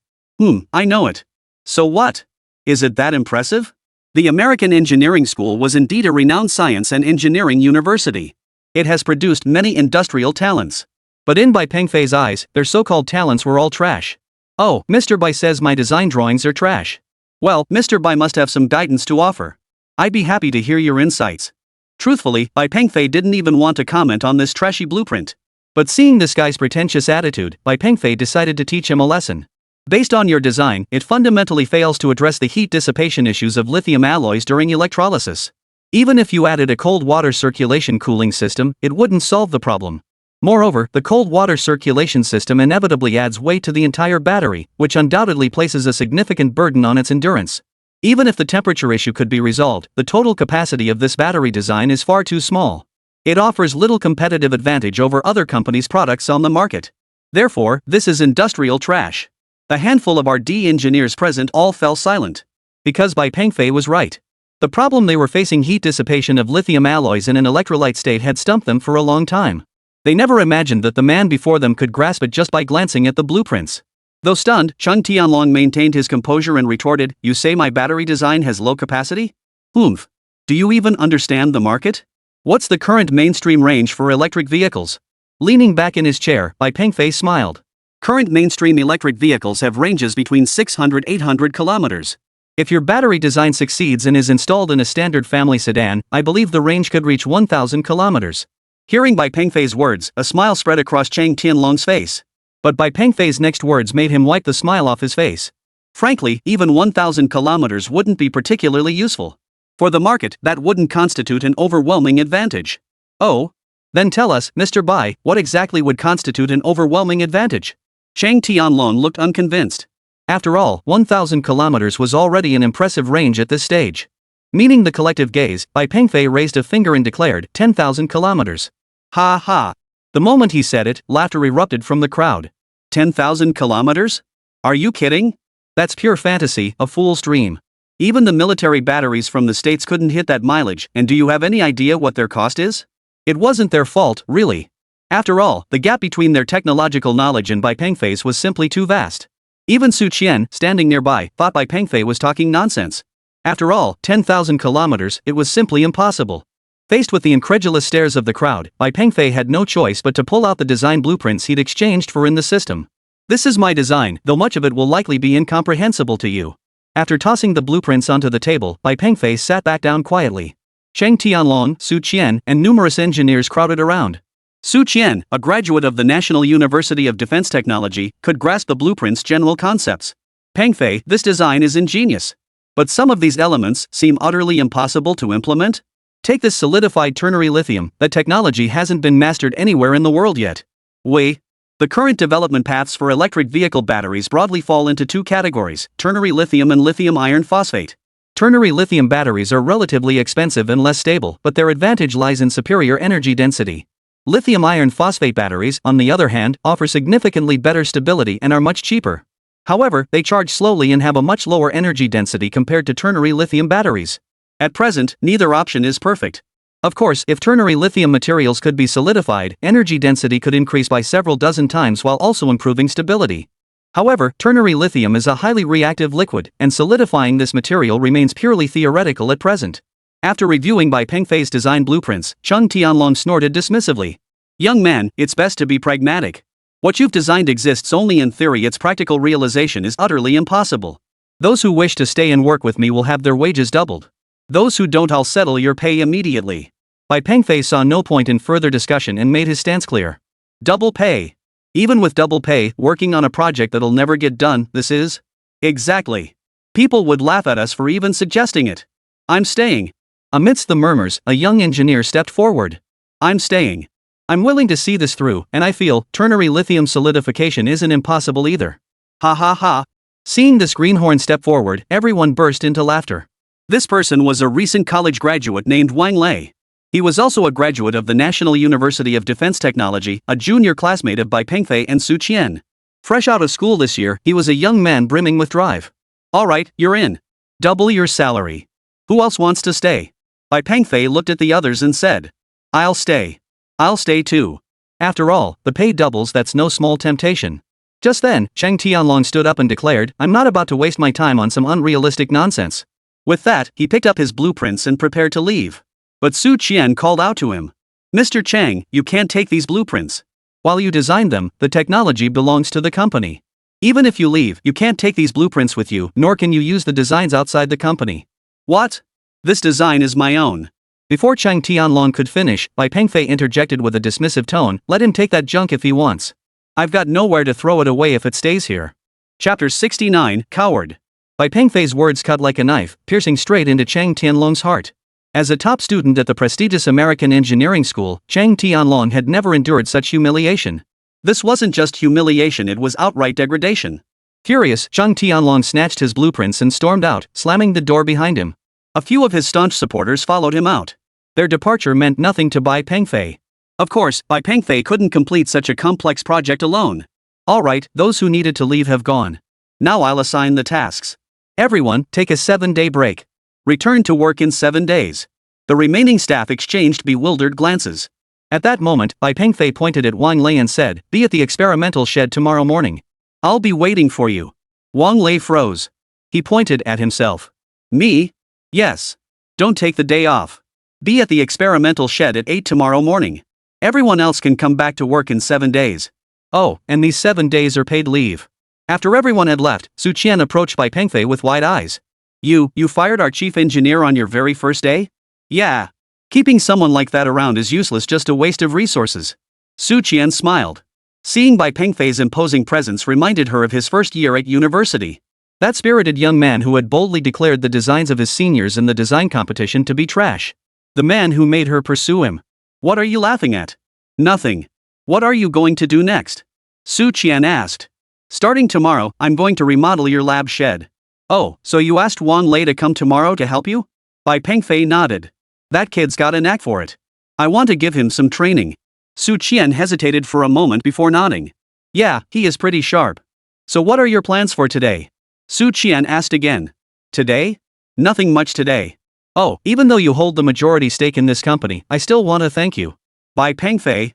A: I know it. So what? Is it that impressive? The American Engineering School was indeed a renowned science and engineering university. It has produced many industrial talents. But in Bai Pengfei's eyes, their so-called talents were all trash. "Oh, Mr. Bai says my design drawings are trash. Well, Mr. Bai must have some guidance to offer. I'd be happy to hear your insights." Truthfully, Bai Pengfei didn't even want to comment on this trashy blueprint. But seeing this guy's pretentious attitude, Bai Pengfei decided to teach him a lesson. Based on your design, it fundamentally fails to address the heat dissipation issues of lithium alloys during electrolysis. Even if you added a cold water circulation cooling system, it wouldn't solve the problem. Moreover, the cold water circulation system inevitably adds weight to the entire battery, which undoubtedly places a significant burden on its endurance. Even if the temperature issue could be resolved, the total capacity of this battery design is far too small. It offers little competitive advantage over other companies' products on the market. Therefore, this is industrial trash. The handful of RD engineers present all fell silent. Because Bai Pengfei was right. The problem they were facing, heat dissipation of lithium alloys in an electrolyte state, had stumped them for a long time. They never imagined that the man before them could grasp it just by glancing at the blueprints. Though stunned, Zhang Tingting maintained his composure and retorted, "You say my battery design has low capacity? Oomph. Do you even understand the market? What's the current mainstream range for electric vehicles?" Leaning back in his chair, Bai Pengfei smiled. "Current mainstream electric vehicles have ranges between 600–800 kilometers. If your battery design succeeds and is installed in a standard family sedan, I believe the range could reach 1,000 kilometers. Hearing Bai Pengfei's words, a smile spread across Zhang Tingting's face. But Bai Pengfei's next words made him wipe the smile off his face. Frankly, even 1,000 kilometers wouldn't be particularly useful. For the market, that wouldn't constitute an overwhelming advantage. Oh? Then tell us, Mr. Bai, what exactly would constitute an overwhelming advantage? Zhang Tingting looked unconvinced. After all, 1,000 kilometers was already an impressive range at this stage. Meeting the collective gaze, Bai Pengfei raised a finger and declared, 10,000 kilometers. Ha ha. The moment he said it, laughter erupted from the crowd. 10,000 kilometers? Are you kidding? That's pure fantasy, a fool's dream. Even the military batteries from the States couldn't hit that mileage, and do you have any idea what their cost is? It wasn't their fault, really. After all, the gap between their technological knowledge and Bai Pengfei's was simply too vast. Even Su Qian, standing nearby, thought Bai Pengfei was talking nonsense. After all, 10,000 kilometers, it was simply impossible. Faced with the incredulous stares of the crowd, Bai Pengfei had no choice but to pull out the design blueprints he'd exchanged for in the system. "This is my design, though much of it will likely be incomprehensible to you." After tossing the blueprints onto the table, Bai Pengfei sat back down quietly. Zhang Tingting, Su Qian, and numerous engineers crowded around. Su Qian, a graduate of the National University of Defense Technology, could grasp the blueprint's general concepts. "Pengfei, this design is ingenious. But some of these elements seem utterly impossible to implement. Take this solidified ternary lithium, that technology hasn't been mastered anywhere in the world yet. Wait. The current development paths for electric vehicle batteries broadly fall into two categories, ternary lithium and lithium iron phosphate. Ternary lithium batteries are relatively expensive and less stable, but their advantage lies in superior energy density. Lithium iron phosphate batteries, on the other hand, offer significantly better stability and are much cheaper. However, they charge slowly and have a much lower energy density compared to ternary lithium batteries. At present, neither option is perfect. Of course, if ternary lithium materials could be solidified, energy density could increase by several dozen times while also improving stability. However, ternary lithium is a highly reactive liquid, and solidifying this material remains purely theoretical at present. After reviewing Bai Pengfei's design blueprints, Zhang Tingting snorted dismissively. "Young man, it's best to be pragmatic. What you've designed exists only in theory, its practical realization is utterly impossible. Those who wish to stay and work with me will have their wages doubled. Those who don't, I'll settle your pay immediately." Bai Pengfei saw no point in further discussion and made his stance clear. Double pay. Even with double pay, working on a project that'll never get done, this is? Exactly. People would laugh at us for even suggesting it. "I'm staying." Amidst the murmurs, a young engineer stepped forward. "I'm staying. I'm willing to see this through, and I feel ternary lithium solidification isn't impossible either." Ha ha ha. Seeing this greenhorn step forward, everyone burst into laughter. This person was a recent college graduate named Wang Lei. He was also a graduate of the National University of Defense Technology, a junior classmate of Bai Pengfei and Su Qian. Fresh out of school this year, he was a young man brimming with drive. "All right, you're in. Double your salary. Who else wants to stay?" Bai Pengfei looked at the others and said, "I'll stay. I'll stay too. After all, the pay doubles, that's no small temptation." Just then, Zhang Tingting stood up and declared, "I'm not about to waste my time on some unrealistic nonsense." With that, he picked up his blueprints and prepared to leave. But Su Qian called out to him. "Mr. Chang, you can't take these blueprints. While you designed them, the technology belongs to the company. Even if you leave, you can't take these blueprints with you, nor can you use the designs outside the company." "What? This design is my own." Before Zhang Tingting could finish, Bai Pengfei interjected with a dismissive tone, "Let him take that junk if he wants. I've got nowhere to throw it away if it stays here." Chapter 69, Coward. Bai Pengfei's words cut like a knife, piercing straight into Zhang Tingting's heart. As a top student at the prestigious American engineering school, Zhang Tingting had never endured such humiliation. This wasn't just humiliation, it was outright degradation. Furious, Zhang Tingting snatched his blueprints and stormed out, slamming the door behind him. A few of his staunch supporters followed him out. Their departure meant nothing to Bai Pengfei. Of course, Bai Pengfei couldn't complete such a complex project alone. "All right, those who needed to leave have gone. Now I'll assign the tasks. Everyone, take a 7-day break. Return to work in 7 days. The remaining staff exchanged bewildered glances. At that moment, Bai Pengfei pointed at Wang Lei and said, "Be at the experimental shed tomorrow morning. I'll be waiting for you." Wang Lei froze. He pointed at himself. "Me? Yes. Don't take the day off. Be at the experimental shed at 8 tomorrow morning. Everyone else can come back to work in 7 days. Oh, and these 7 days are paid leave." After everyone had left, Su Qian approached Bai Pengfei with wide eyes. You fired our chief engineer on your very first day? Yeah. Keeping someone like that around is useless, just a waste of resources. Su Qian smiled. Seeing Bai Pengfei's imposing presence reminded her of his first year at university. That spirited young man who had boldly declared the designs of his seniors in the design competition to be trash. The man who made her pursue him. What are you laughing at? Nothing. What are you going to do next? Su Qian asked. Starting tomorrow, I'm going to remodel your lab shed. Oh, so you asked Wang Lei to come tomorrow to help you? Bai Pengfei nodded. That kid's got a knack for it. I want to give him some training. Su Qian hesitated for a moment before nodding. Yeah, he is pretty sharp. So what are your plans for today? Su Qian asked again. Today? Nothing much today. Oh, even though you hold the majority stake in this company, I still want to thank you. Bai Pengfei.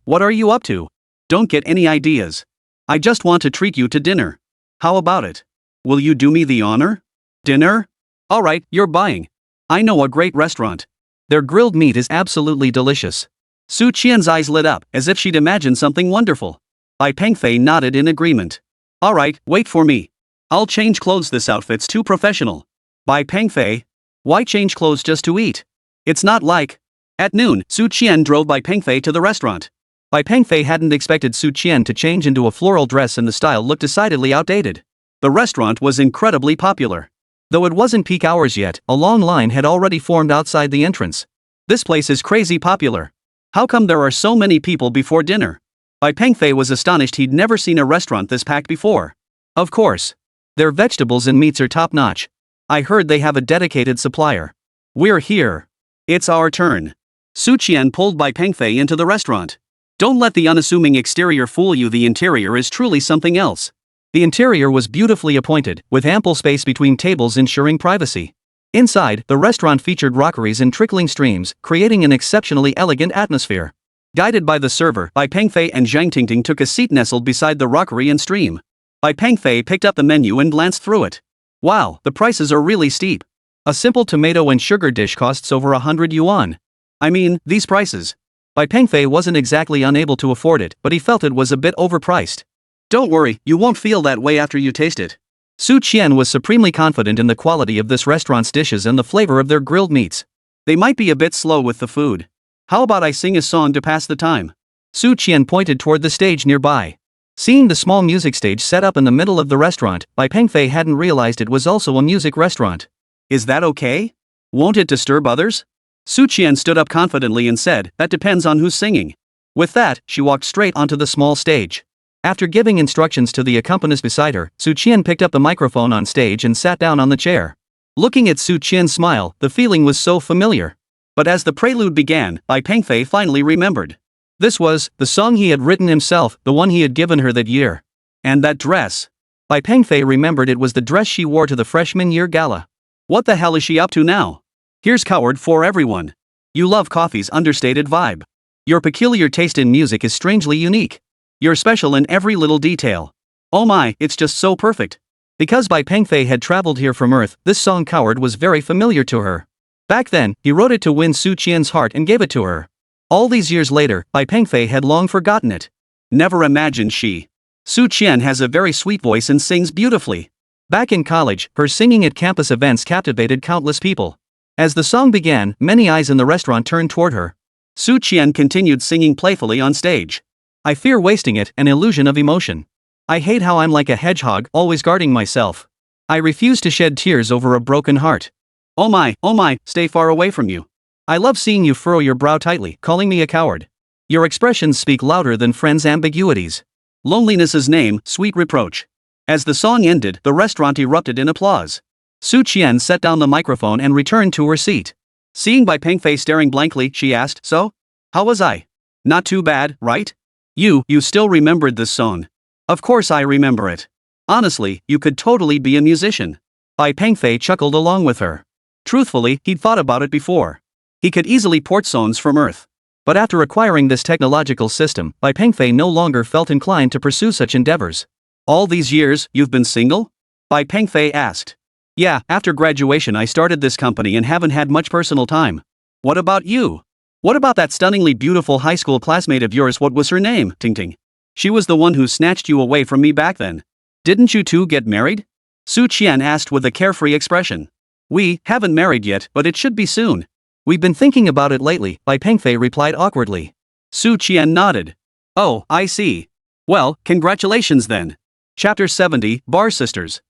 A: What are you up to? Don't get any ideas. I just want to treat you to dinner. How about it? Will you do me the honor? Dinner? Alright, you're buying. I know a great restaurant. Their grilled meat is absolutely delicious. Su Qian's eyes lit up, as if she'd imagined something wonderful. Bai Pengfei nodded in agreement. Alright, wait for me. I'll change clothes, this outfit's too professional. Bai Pengfei. Why change clothes just to eat? It's not like. At noon, Su Qian drove Bai Pengfei to the restaurant. Bai Pengfei hadn't expected Su Qian to change into a floral dress, and the style looked decidedly outdated. The restaurant was incredibly popular. Though it wasn't peak hours yet, a long line had already formed outside the entrance. This place is crazy popular. How come there are so many people before dinner? Bai Pengfei was astonished. He'd never seen a restaurant this packed before. Of course. Their vegetables and meats are top-notch. I heard they have a dedicated supplier. We're here. It's our turn. Su Qian pulled Bai Pengfei into the restaurant. Don't let the unassuming exterior fool you. The interior is truly something else. The interior was beautifully appointed, with ample space between tables ensuring privacy. Inside, the restaurant featured rockeries and trickling streams, creating an exceptionally elegant atmosphere. Guided by the server, Bai Pengfei and Zhang Tingting took a seat nestled beside the rockery and stream. Bai Pengfei picked up the menu and glanced through it. Wow, the prices are really steep. A simple tomato and sugar dish costs over 100 yuan. I mean, these prices. Bai Pengfei wasn't exactly unable to afford it, but he felt it was a bit overpriced. Don't worry, you won't feel that way after you taste it. Su Qian was supremely confident in the quality of this restaurant's dishes and the flavor of their grilled meats. They might be a bit slow with the food. How about I sing a song to pass the time? Su Qian pointed toward the stage nearby. Seeing the small music stage set up in the middle of the restaurant, Bai Pengfei hadn't realized it was also a music restaurant. Is that okay? Won't it disturb others? Su Qian stood up confidently and said, that depends on who's singing. With that, she walked straight onto the small stage. After giving instructions to the accompanist beside her, Su Qian picked up the microphone on stage and sat down on the chair. Looking at Su Qian's smile, the feeling was so familiar. But as the prelude began, Bai Pengfei finally remembered. This was the song he had written himself, the one he had given her that year. And that dress. Bai Pengfei remembered it was the dress she wore to the freshman year gala. What the hell is she up to now? Here's coward for everyone. You love coffee's understated vibe. Your peculiar taste in music is strangely unique. You're special in every little detail. Oh my, it's just so perfect. Because Bai Pengfei had traveled here from Earth, this song Coward was very familiar to her. Back then, he wrote it to win Su Qian's heart and gave it to her. All these years later, Bai Pengfei had long forgotten it. Never imagined she. Su Qian has a very sweet voice and sings beautifully. Back in college, her singing at campus events captivated countless people. As the song began, many eyes in the restaurant turned toward her. Su Qian continued singing playfully on stage. I fear wasting it, an illusion of emotion. I hate how I'm like a hedgehog, always guarding myself. I refuse to shed tears over a broken heart. Oh my, stay far away from you. I love seeing you furrow your brow tightly, calling me a coward. Your expressions speak louder than friends' ambiguities. Loneliness's name, sweet reproach. As the song ended, the restaurant erupted in applause. Su Qian set down the microphone and returned to her seat. Seeing Bai Pengfei staring blankly, she asked, so? How was I? Not too bad, right? You still remembered this song. Of course I remember it. Honestly, you could totally be a musician. Bai Pengfei chuckled along with her. Truthfully, he'd thought about it before. He could easily port zones from Earth. But after acquiring this technological system, Bai Pengfei no longer felt inclined to pursue such endeavors. All these years, you've been single? Bai Pengfei asked. Yeah, after graduation I started this company and haven't had much personal time. What about you? What about that stunningly beautiful high school classmate of yours? What was her name? Tingting. She was the one who snatched you away from me back then. Didn't you two get married? Su Qian asked with a carefree expression. We haven't married yet, but it should be soon. We've been thinking about it lately, Bai Pengfei replied awkwardly. Su Qian nodded. Oh, I see. Well, congratulations then. Chapter 70, Bar Sisters.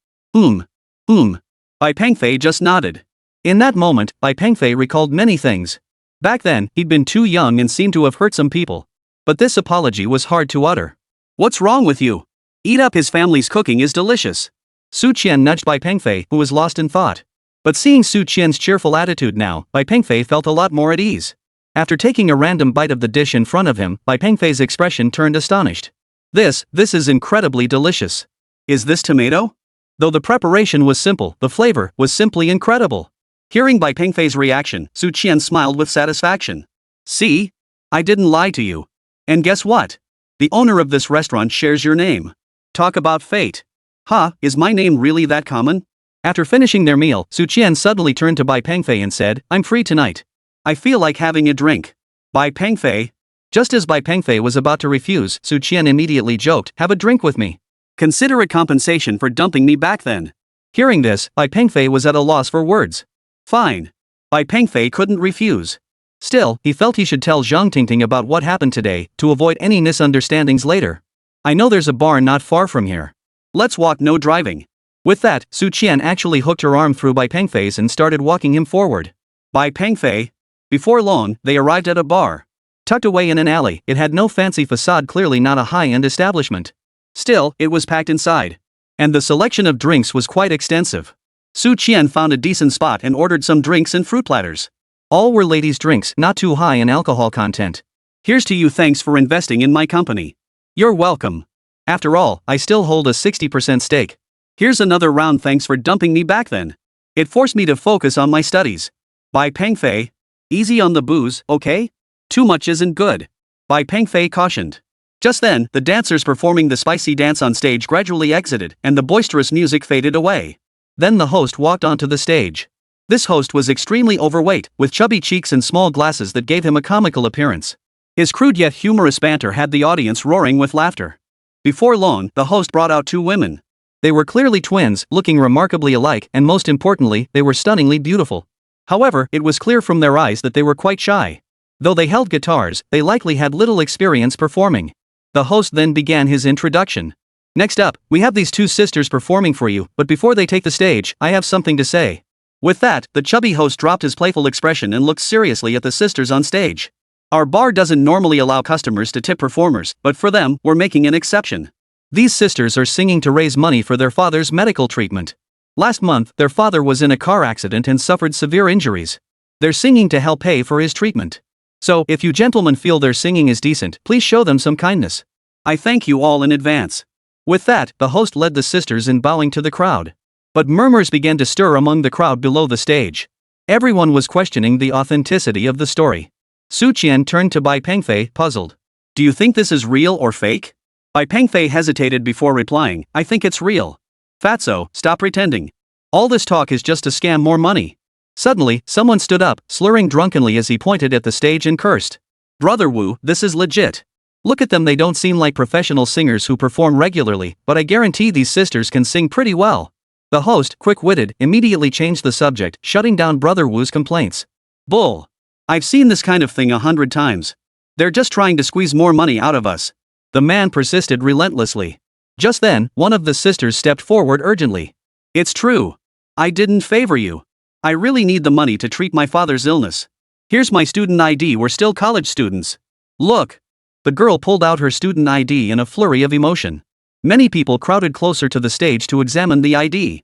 A: Bai Pengfei just nodded. In that moment, Bai Pengfei recalled many things. Back then, he'd been too young and seemed to have hurt some people. But this apology was hard to utter. What's wrong with you? Eat up, his family's cooking is delicious. Su Qian nudged Bai Pengfei, who was lost in thought. But seeing Su Qian's cheerful attitude now, Bai Pengfei felt a lot more at ease. After taking a random bite of the dish in front of him, Bai Pengfei's expression turned astonished. This is incredibly delicious. Is this tomato? Though the preparation was simple, the flavor was simply incredible. Hearing Bai Pengfei's reaction, Su Qian smiled with satisfaction. See? I didn't lie to you. And guess what? The owner of this restaurant shares your name. Talk about fate. Huh, is my name really that common? After finishing their meal, Su Qian suddenly turned to Bai Pengfei and said, I'm free tonight. I feel like having a drink. Bai Pengfei? Just as Bai Pengfei was about to refuse, Su Qian immediately joked, have a drink with me. Consider it compensation for dumping me back then. Hearing this, Bai Pengfei was at a loss for words. Fine. Bai Pengfei couldn't refuse. Still, he felt he should tell Zhang Tingting about what happened today, to avoid any misunderstandings later. I know there's a bar not far from here. Let's walk, no driving. With that, Su Qian actually hooked her arm through Bai Pengfei's and started walking him forward. Bai Pengfei. Before long, they arrived at a bar. Tucked away in an alley, it had no fancy facade, clearly not a high-end establishment. Still, it was packed inside. And the selection of drinks was quite extensive. Su Qian found a decent spot and ordered some drinks and fruit platters. All were ladies' drinks, not too high in alcohol content. Here's to you, thanks for investing in my company. You're welcome. After all, I still hold a 60% stake. Here's another round, thanks for dumping me back then. It forced me to focus on my studies. Bai Pengfei. Easy on the booze, okay? Too much isn't good. Bai Pengfei cautioned. Just then, the dancers performing the spicy dance on stage gradually exited, and the boisterous music faded away. Then the host walked onto the stage. This host was extremely overweight, with chubby cheeks and small glasses that gave him a comical appearance. His crude yet humorous banter had the audience roaring with laughter. Before long, the host brought out two women. They were clearly twins, looking remarkably alike, and most importantly, they were stunningly beautiful. However, it was clear from their eyes that they were quite shy. Though they held guitars, they likely had little experience performing. The host then began his introduction. Next up, we have these two sisters performing for you, but before they take the stage, I have something to say. With that, the chubby host dropped his playful expression and looked seriously at the sisters on stage. Our bar doesn't normally allow customers to tip performers, but for them, we're making an exception. These sisters are singing to raise money for their father's medical treatment. Last month, their father was in a car accident and suffered severe injuries. They're singing to help pay for his treatment. So, if you gentlemen feel their singing is decent, please show them some kindness. I thank you all in advance. With that, the host led the sisters in bowing to the crowd. But murmurs began to stir among the crowd below the stage. Everyone was questioning the authenticity of the story. Su Qian turned to Bai Pengfei, puzzled. Do you think this is real or fake? Bai Pengfei hesitated before replying, I think it's real. Fatso, stop pretending. All this talk is just to scam more money. Suddenly, someone stood up, slurring drunkenly as he pointed at the stage and cursed. Brother Wu, this is legit. Look at them, they don't seem like professional singers who perform regularly, but I guarantee these sisters can sing pretty well. The host, quick-witted, immediately changed the subject, shutting down Brother Wu's complaints. Bull. I've seen this kind of thing 100 times. They're just trying to squeeze more money out of us. The man persisted relentlessly. Just then, one of the sisters stepped forward urgently. It's true. I didn't favor you. I really need the money to treat my father's illness. Here's my student ID, we're still college students. Look. The girl pulled out her student ID in a flurry of emotion. Many people crowded closer to the stage to examine the ID.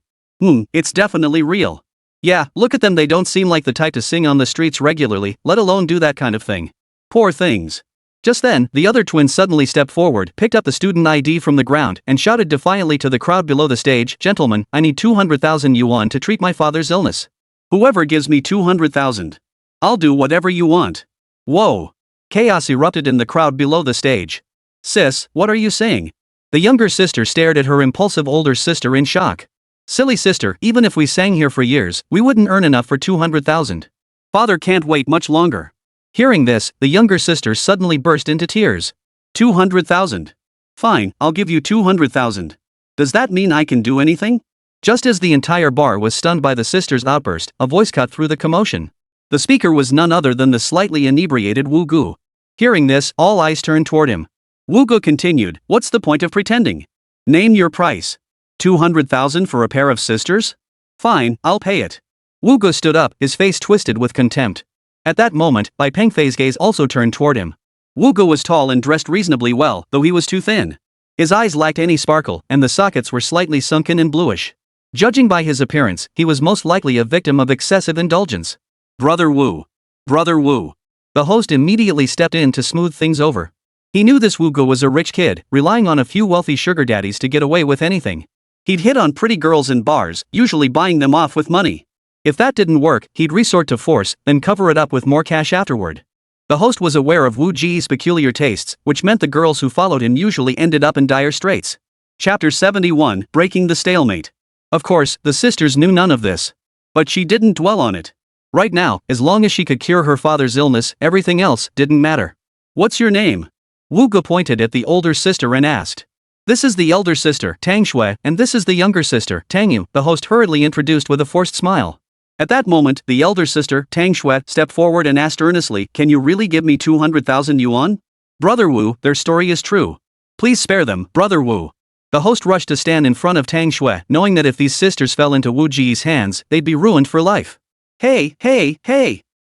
A: It's definitely real. Yeah, look at them, they don't seem like the type to sing on the streets regularly, let alone do that kind of thing. Poor things. Just then, the other twin suddenly stepped forward, picked up the student ID from the ground, and shouted defiantly to the crowd below the stage, "Gentlemen, I need 200,000 yuan to treat my father's illness. Whoever gives me 200,000. I'll do whatever you want." Whoa! Chaos erupted in the crowd below the stage. "Sis, what are you saying?" The younger sister stared at her impulsive older sister in shock. "Silly sister, even if we sang here for years, we wouldn't earn enough for 200,000. Father can't wait much longer." Hearing this, the younger sister suddenly burst into tears. 200,000. Fine, I'll give you 200,000. Does that mean I can do anything? Just as the entire bar was stunned by the sister's outburst, a voice cut through the commotion. The speaker was none other than the slightly inebriated Wu Gu. Hearing this, all eyes turned toward him. Wu Gu continued, "What's the point of pretending? Name your price. 200,000 for a pair of sisters? Fine, I'll pay it." Wu Gu stood up, his face twisted with contempt. At that moment, Bai Pengfei's gaze also turned toward him. Wu Gu was tall and dressed reasonably well, though he was too thin. His eyes lacked any sparkle, and the sockets were slightly sunken and bluish. Judging by his appearance, he was most likely a victim of excessive indulgence. "Brother Wu. Brother Wu." The host immediately stepped in to smooth things over. He knew this Wu Gu was a rich kid, relying on a few wealthy sugar daddies to get away with anything. He'd hit on pretty girls in bars, usually buying them off with money. If that didn't work, he'd resort to force, then cover it up with more cash afterward. The host was aware of Wu Ji's peculiar tastes, which meant the girls who followed him usually ended up in dire straits. Chapter 71, Breaking the Stalemate. Of course, the sisters knew none of this. But she didn't dwell on it. Right now, as long as she could cure her father's illness, everything else didn't matter. "What's your name?" Wu Gu pointed at the older sister and asked. "This is the elder sister, Tang Shui, and this is the younger sister, Tang Yu," the host hurriedly introduced with a forced smile. At that moment, the elder sister, Tang Shui, stepped forward and asked earnestly, "Can you really give me 200,000 yuan? Brother Wu, their story is true. Please spare them, Brother Wu." The host rushed to stand in front of Tang Shui, knowing that if these sisters fell into Wu Ji's hands, they'd be ruined for life. Hey!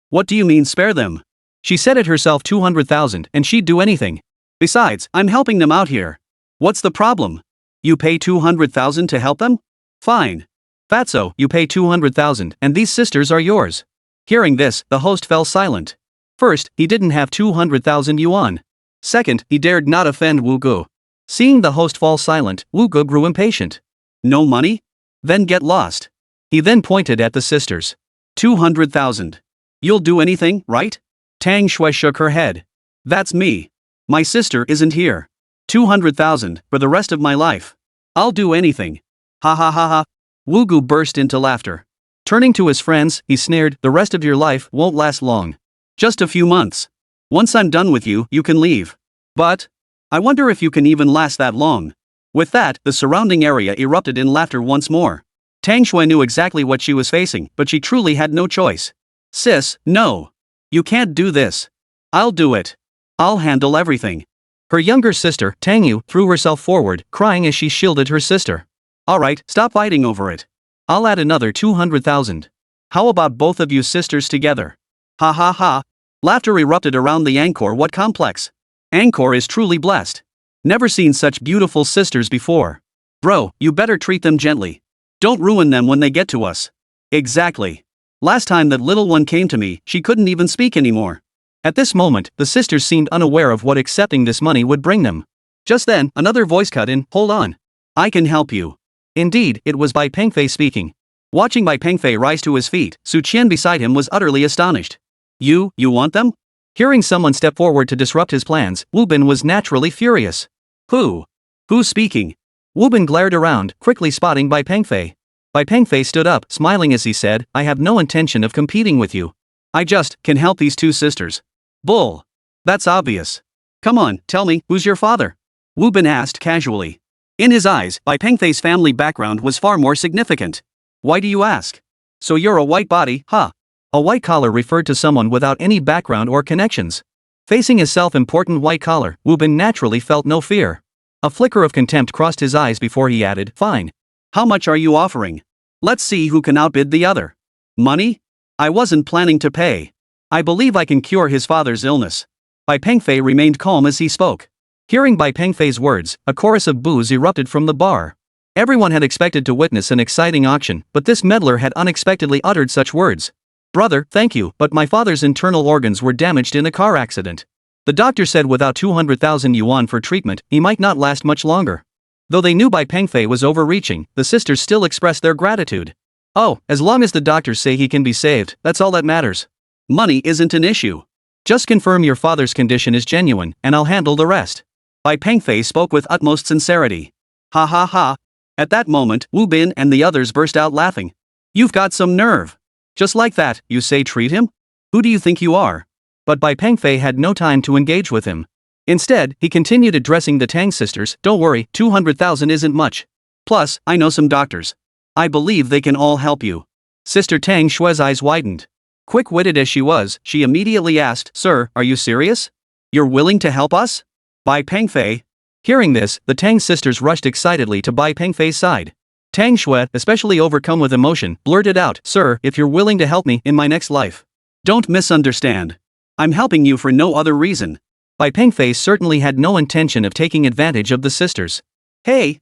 A: What do you mean spare them? She said it herself, 200,000, and she'd do anything. Besides, I'm helping them out here. What's the problem? You pay 200,000 to help them? Fine. Fatso, you pay 200,000, and these sisters are yours. Hearing this, the host fell silent. First, he didn't have 200,000 yuan. Second, he dared not offend Wu Gu. Seeing the host fall silent, Wu Gu grew impatient. No money? Then get lost. He then pointed at the sisters. 200,000. You'll do anything, right? Tang Shui shook her head. That's me. My sister isn't here. 200,000, for the rest of my life. I'll do anything. Ha ha ha ha. Wu Gu burst into laughter. Turning to his friends, he sneered, "The rest of your life won't last long. Just a few months. Once I'm done with you, you can leave. But I wonder if you can even last that long." With that, the surrounding area erupted in laughter once more. Tang Shui knew exactly what she was facing, but she truly had no choice. Sis, no. You can't do this. I'll do it. I'll handle everything. Her younger sister, Tang Yu, threw herself forward, crying as she shielded her sister. Alright, stop fighting over it. I'll add another 200,000. How about both of you sisters together? Ha ha ha. Laughter erupted around the Angkor Wat complex. Angkor is truly blessed. Never seen such beautiful sisters before. Bro, you better treat them gently. Don't ruin them when they get to us. Exactly. Last time that little one came to me, she couldn't even speak anymore. At this moment, the sisters seemed unaware of what accepting this money would bring them. Just then, another voice cut in, "Hold on. I can help you." Indeed, it was Bai Pengfei speaking. Watching Bai Pengfei rise to his feet, Su Qian beside him was utterly astonished. You want them?" Hearing someone step forward to disrupt his plans, Wu Bin was naturally furious. Who's speaking? Wu Bin glared around, quickly spotting Bai Pengfei. Bai Pengfei stood up, smiling as he said, "I have no intention of competing with you. I just can help these two sisters." Bull. That's obvious. Come on, tell me, who's your father? Wu Bin asked casually. In his eyes, Bai Pengfei's family background was far more significant. Why do you ask? So you're a white body, huh? A white collar referred to someone without any background or connections. Facing his self-important white collar, Wu Bin naturally felt no fear. A flicker of contempt crossed his eyes before he added, "Fine. How much are you offering? Let's see who can outbid the other." Money? I wasn't planning to pay. I believe I can cure his father's illness. Bai Pengfei remained calm as he spoke. Hearing Bai Pengfei's words, a chorus of boos erupted from the bar. Everyone had expected to witness an exciting auction, but this meddler had unexpectedly uttered such words. Brother, thank you, but my father's internal organs were damaged in a car accident. The doctor said without 200,000 yuan for treatment, he might not last much longer. Though they knew Bai Pengfei was overreaching, the sisters still expressed their gratitude. Oh, as long as the doctors say he can be saved, that's all that matters. Money isn't an issue. Just confirm your father's condition is genuine, and I'll handle the rest. Bai Pengfei spoke with utmost sincerity. Ha ha ha. At that moment, Wu Bin and the others burst out laughing. You've got some nerve. Just like that, you say treat him? Who do you think you are? But Bai Pengfei had no time to engage with him. Instead, he continued addressing the Tang sisters. Don't worry, 200,000 isn't much. Plus, I know some doctors. I believe they can all help you. Sister Tang Shui's eyes widened. Quick-witted as she was, she immediately asked, Sir, are you serious? You're willing to help us? Bai Pengfei. Hearing this, the Tang sisters rushed excitedly to Bai Pengfei's side. Tang Shui, especially overcome with emotion, blurted out, Sir, if you're willing to help me in my next life. Don't misunderstand. I'm helping you for no other reason. Bai Pengfei certainly had no intention of taking advantage of the sisters. Hey!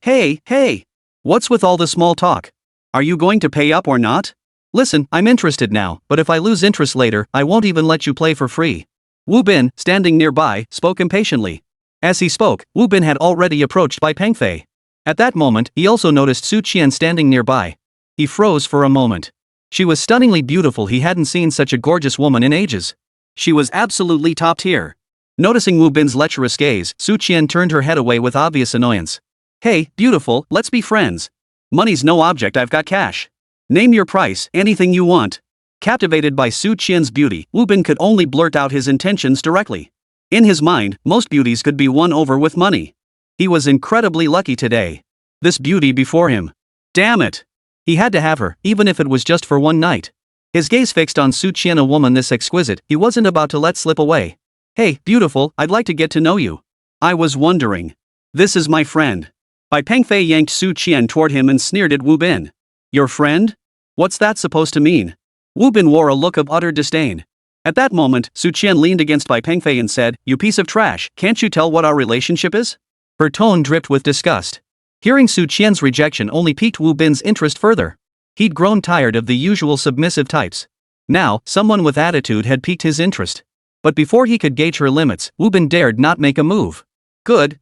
A: What's with all the small talk? Are you going to pay up or not? Listen, I'm interested now, but if I lose interest later, I won't even let you play for free. Wu Bin, standing nearby, spoke impatiently. As he spoke, Wu Bin had already approached Bai Pengfei. At that moment, he also noticed Su Qian standing nearby. He froze for a moment. She was stunningly beautiful. He hadn't seen such a gorgeous woman in ages. She was absolutely top tier. Noticing Wu Bin's lecherous gaze, Su Qian turned her head away with obvious annoyance. Hey, beautiful, let's be friends. Money's no object, I've got cash. Name your price, anything you want. Captivated by Su Qian's beauty, Wu Bin could only blurt out his intentions directly. In his mind, most beauties could be won over with money. He was incredibly lucky today. This beauty before him. Damn it! He had to have her, even if it was just for one night. His gaze fixed on Su Qian, a woman this exquisite, he wasn't about to let slip away. Hey, beautiful, I'd like to get to know you. I was wondering. This is my friend. Bai Pengfei yanked Su Qian toward him and sneered at Wu Bin. Your friend? What's that supposed to mean? Wu Bin wore a look of utter disdain. At that moment, Su Qian leaned against Bai Pengfei and said, You piece of trash, can't you tell what our relationship is? Her tone dripped with disgust. Hearing Su Qian's rejection only piqued Wu Bin's interest further. He'd grown tired of the usual submissive types. Now, someone with attitude had piqued his interest. But before he could gauge her limits, Wu Bin dared not make a move. Good.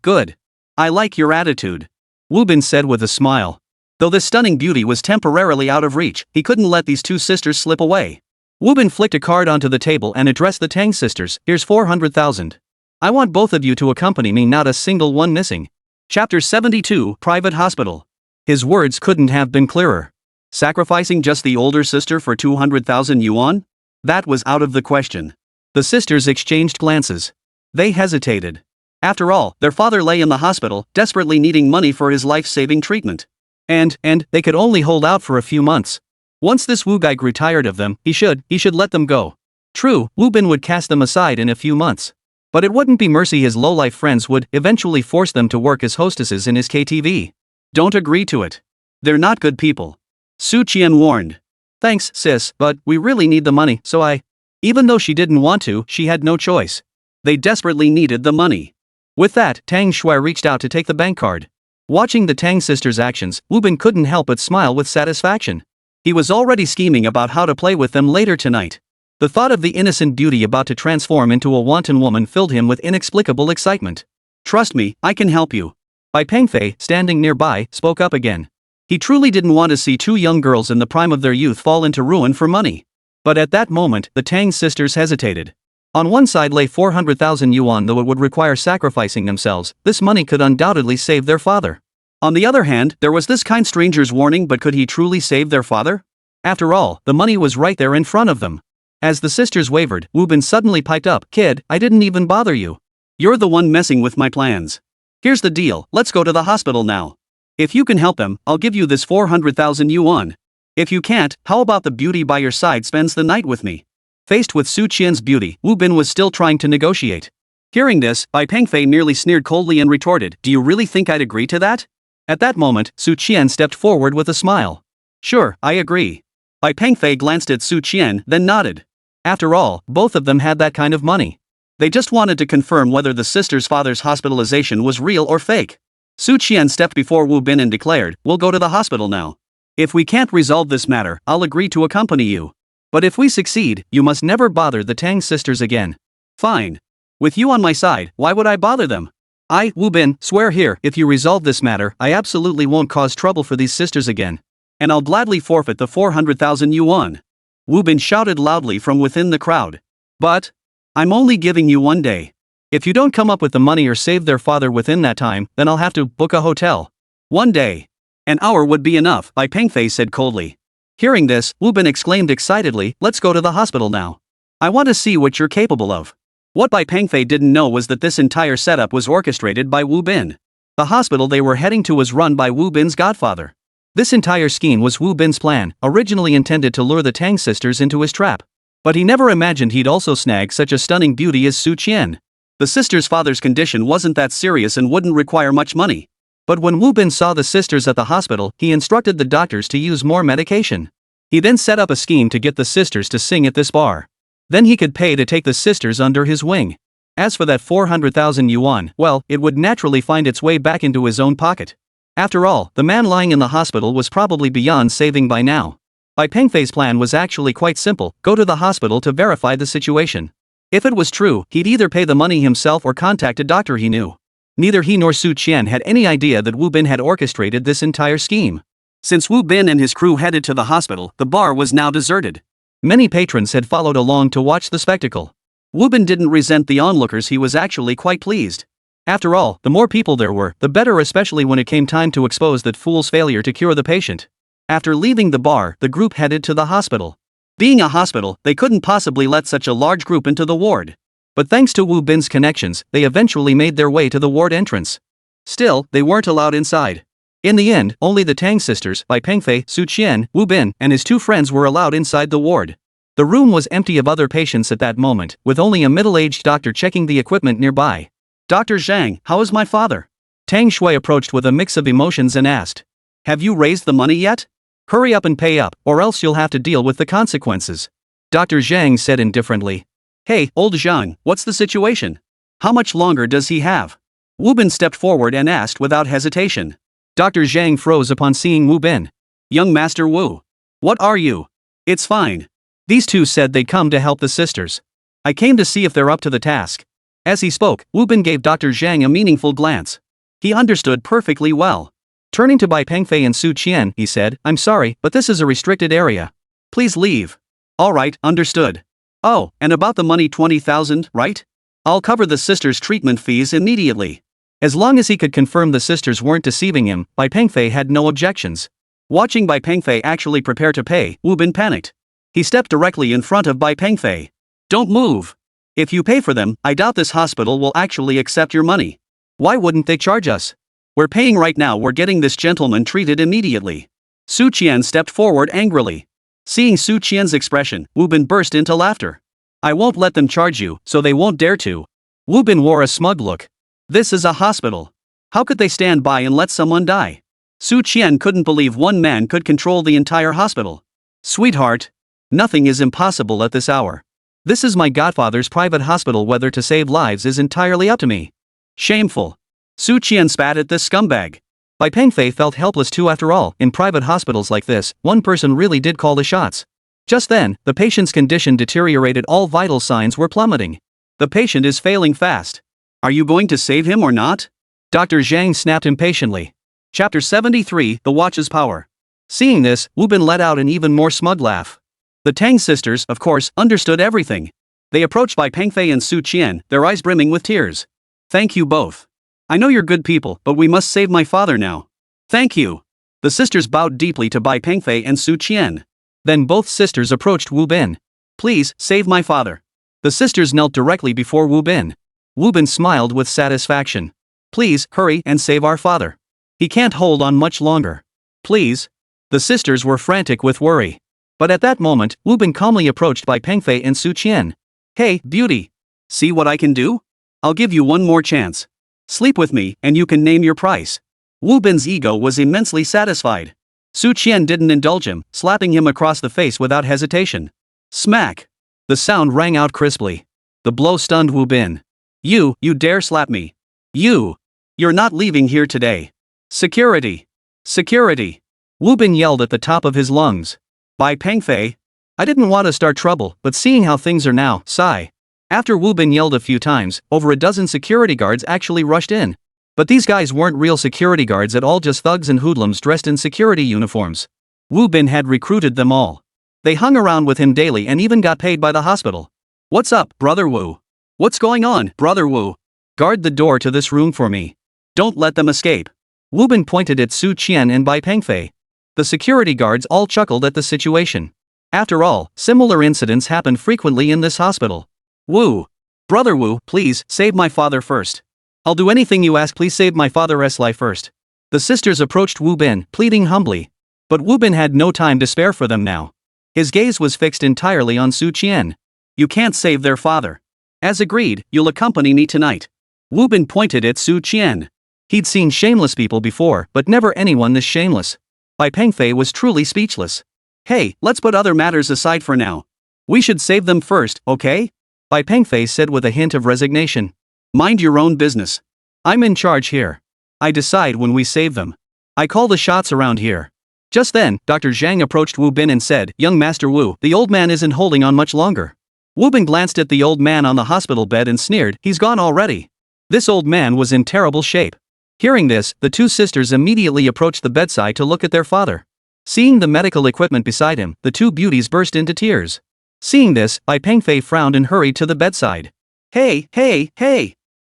A: I like your attitude. Wu Bin said with a smile. Though this stunning beauty was temporarily out of reach, he couldn't let these two sisters slip away. Wu Bin flicked a card onto the table and addressed the Tang sisters. Here's 400,000. I want both of you to accompany me, not a single one missing. Chapter 72, Private Hospital. His words couldn't have been clearer. Sacrificing just the older sister for 200,000 yuan? That was out of the question. The sisters exchanged glances. They hesitated. After all, their father lay in the hospital, desperately needing money for his life-saving treatment. And they could only hold out for a few months. Once this Wu guy grew tired of them, he should let them go. True, Wu Bin would cast them aside in a few months. But it wouldn't be mercy. His low-life friends would eventually force them to work as hostesses in his KTV. Don't agree to it. They're not good people. Su Qian warned. Thanks, sis, but we really need the money, so I... Even though she didn't want to, she had no choice. They desperately needed the money. With that, Tang Shui reached out to take the bank card. Watching the Tang sisters' actions, Wu Bin couldn't help but smile with satisfaction. He was already scheming about how to play with them later tonight. The thought of the innocent beauty about to transform into a wanton woman filled him with inexplicable excitement. Trust me, I can help you. Bai Pengfei, standing nearby, spoke up again. He truly didn't want to see two young girls in the prime of their youth fall into ruin for money. But at that moment, the Tang sisters hesitated. On one side lay 400,000 yuan, though it would require sacrificing themselves. This money could undoubtedly save their father. On the other hand, there was this kind stranger's warning, but could he truly save their father? After all, the money was right there in front of them. As the sisters wavered, Wu Bin suddenly piped up, Kid, I didn't even bother you. You're the one messing with my plans. Here's the deal, let's go to the hospital now. If you can help them, I'll give you this 400,000 yuan. If you can't, how about the beauty by your side spends the night with me? Faced with Su Qian's beauty, Wu Bin was still trying to negotiate. Hearing this, Bai Pengfei merely sneered coldly and retorted, Do you really think I'd agree to that? At that moment, Su Qian stepped forward with a smile. Sure, I agree. Bai Pengfei glanced at Su Qian, then nodded. After all, both of them had that kind of money. They just wanted to confirm whether the sister's father's hospitalization was real or fake. Su Qian stepped before Wu Bin and declared, We'll go to the hospital now. If we can't resolve this matter, I'll agree to accompany you. But if we succeed, you must never bother the Tang sisters again. Fine. With you on my side, why would I bother them? I, Wu Bin, swear here, if you resolve this matter, I absolutely won't cause trouble for these sisters again. And I'll gladly forfeit the 400,000 yuan. Wu Bin shouted loudly from within the crowd. But I'm only giving you 1 day. If you don't come up with the money or save their father within that time, then I'll have to book a hotel. 1 day. An hour would be enough, Bai Pengfei said coldly. Hearing this, Wu Bin exclaimed excitedly, let's go to the hospital now. I want to see what you're capable of. What Bai Pengfei didn't know was that this entire setup was orchestrated by Wu Bin. The hospital they were heading to was run by Wu Bin's godfather. This entire scheme was Wu Bin's plan, originally intended to lure the Tang sisters into his trap. But he never imagined he'd also snag such a stunning beauty as Su Qian. The sisters' father's condition wasn't that serious and wouldn't require much money. But when Wu Bin saw the sisters at the hospital, he instructed the doctors to use more medication. He then set up a scheme to get the sisters to sing at this bar. Then he could pay to take the sisters under his wing. As for that 400,000 yuan, well, it would naturally find its way back into his own pocket. After all, the man lying in the hospital was probably beyond saving by now. Bai Pengfei's plan was actually quite simple, go to the hospital to verify the situation. If it was true, he'd either pay the money himself or contact a doctor he knew. Neither he nor Su Qian had any idea that Wu Bin had orchestrated this entire scheme. Since Wu Bin and his crew headed to the hospital, the bar was now deserted. Many patrons had followed along to watch the spectacle. Wu Bin didn't resent the onlookers, he was actually quite pleased. After all, the more people there were, the better, especially when it came time to expose that fool's failure to cure the patient. After leaving the bar, the group headed to the hospital. Being a hospital, they couldn't possibly let such a large group into the ward. But thanks to Wu Bin's connections, they eventually made their way to the ward entrance. Still, they weren't allowed inside. In the end, only the Tang sisters, Bai Pengfei, Su Qian, Wu Bin, and his 2 friends were allowed inside the ward. The room was empty of other patients at that moment, with only a middle-aged doctor checking the equipment nearby. Dr. Zhang, how is my father? Tang Shui approached with a mix of emotions and asked. Have you raised the money yet? Hurry up and pay up, or else you'll have to deal with the consequences. Dr. Zhang said indifferently. Hey, old Zhang, what's the situation? How much longer does he have? Wu Bin stepped forward and asked without hesitation. Dr. Zhang froze upon seeing Wu Bin. Young Master Wu. What are you? It's fine. These 2 said they'd come to help the sisters. I came to see if they're up to the task. As he spoke, Wu Bin gave Dr. Zhang a meaningful glance. He understood perfectly well. Turning to Bai Pengfei and Su Qian, he said, I'm sorry, but this is a restricted area. Please leave. Alright, understood. Oh, and about the money 20,000, right? I'll cover the sisters' treatment fees immediately. As long as he could confirm the sisters weren't deceiving him, Bai Pengfei had no objections. Watching Bai Pengfei actually prepare to pay, Wu Bin panicked. He stepped directly in front of Bai Pengfei. Don't move. If you pay for them, I doubt this hospital will actually accept your money. Why wouldn't they charge us? We're paying right now, we're getting this gentleman treated immediately. Su Qian stepped forward angrily. Seeing Su Qian's expression, Wu Bin burst into laughter. I won't let them charge you, so they won't dare to. Wu Bin wore a smug look. This is a hospital. How could they stand by and let someone die? Su Qian couldn't believe one man could control the entire hospital. Sweetheart. Nothing is impossible at this hour. This is my godfather's private hospital, whether to save lives is entirely up to me. Shameful. Su Qian spat at this scumbag. Bai Pengfei felt helpless too. After all, in private hospitals like this, one person really did call the shots. Just then, the patient's condition deteriorated, all vital signs were plummeting. The patient is failing fast. Are you going to save him or not? Dr. Zhang snapped impatiently. Chapter 73, The Watch's Power. Seeing this, Wu Bin let out an even more smug laugh. The Tang sisters, of course, understood everything. They approached Bai Pengfei and Su Qian, their eyes brimming with tears. Thank you both. I know you're good people, but we must save my father now. Thank you. The sisters bowed deeply to Bai Pengfei and Su Qian. Then both sisters approached Wu Bin. Please, save my father. The sisters knelt directly before Wu Bin. Wu Bin smiled with satisfaction. Please, hurry and save our father. He can't hold on much longer. Please. The sisters were frantic with worry. But at that moment, Wu Bin calmly approached Bai Pengfei and Su Qian. Hey, beauty. See what I can do? I'll give you one more chance. Sleep with me, and you can name your price. Wu Bin's ego was immensely satisfied. Su Qian didn't indulge him, slapping him across the face without hesitation. Smack! The sound rang out crisply. The blow stunned Wu Bin. You dare slap me? You're not leaving here today. Security! Security! Wu Bin yelled at the top of his lungs. Bai Pengfei. I didn't want to start trouble, but seeing how things are now, sigh. After Wu Bin yelled a few times, over a dozen security guards actually rushed in. But these guys weren't real security guards at all, just thugs and hoodlums dressed in security uniforms. Wu Bin had recruited them all. They hung around with him daily and even got paid by the hospital. "What's up, Brother Wu? What's going on, Brother Wu? Guard the door to this room for me. Don't let them escape." Wu Bin pointed at Su Qian and Bai Pengfei. The security guards all chuckled at the situation. After all, similar incidents happen frequently in this hospital. "Wu. Brother Wu, please, save my father first. I'll do anything you ask, please save my father's life first." The sisters approached Wu Bin, pleading humbly. But Wu Bin had no time to spare for them now. His gaze was fixed entirely on Su Qian. "You can't save their father. As agreed, you'll accompany me tonight." Wu Bin pointed at Su Qian. He'd seen shameless people before, but never anyone this shameless. Bai Pengfei was truly speechless. "Hey, let's put other matters aside for now. We should save them first, okay?" Bai Pengfei said with a hint of resignation. "Mind your own business. I'm in charge here. I decide when we save them. I call the shots around here." Just then, Dr. Zhang approached Wu Bin and said, "Young Master Wu, the old man isn't holding on much longer." Wu Bin glanced at the old man on the hospital bed and sneered, "He's gone already." This old man was in terrible shape. Hearing this, the two sisters immediately approached the bedside to look at their father. Seeing the medical equipment beside him, the two beauties burst into tears. Seeing this, Bai Pengfei frowned and hurried to the bedside. Hey!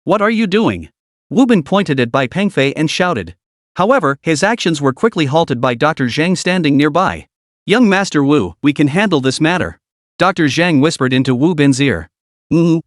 A: What are you doing?" Wu Bin pointed at Bai Pengfei and shouted. However, his actions were quickly halted by Dr. Zhang standing nearby. "Young Master Wu, we can handle this matter," Dr. Zhang whispered into Wu Bin's ear.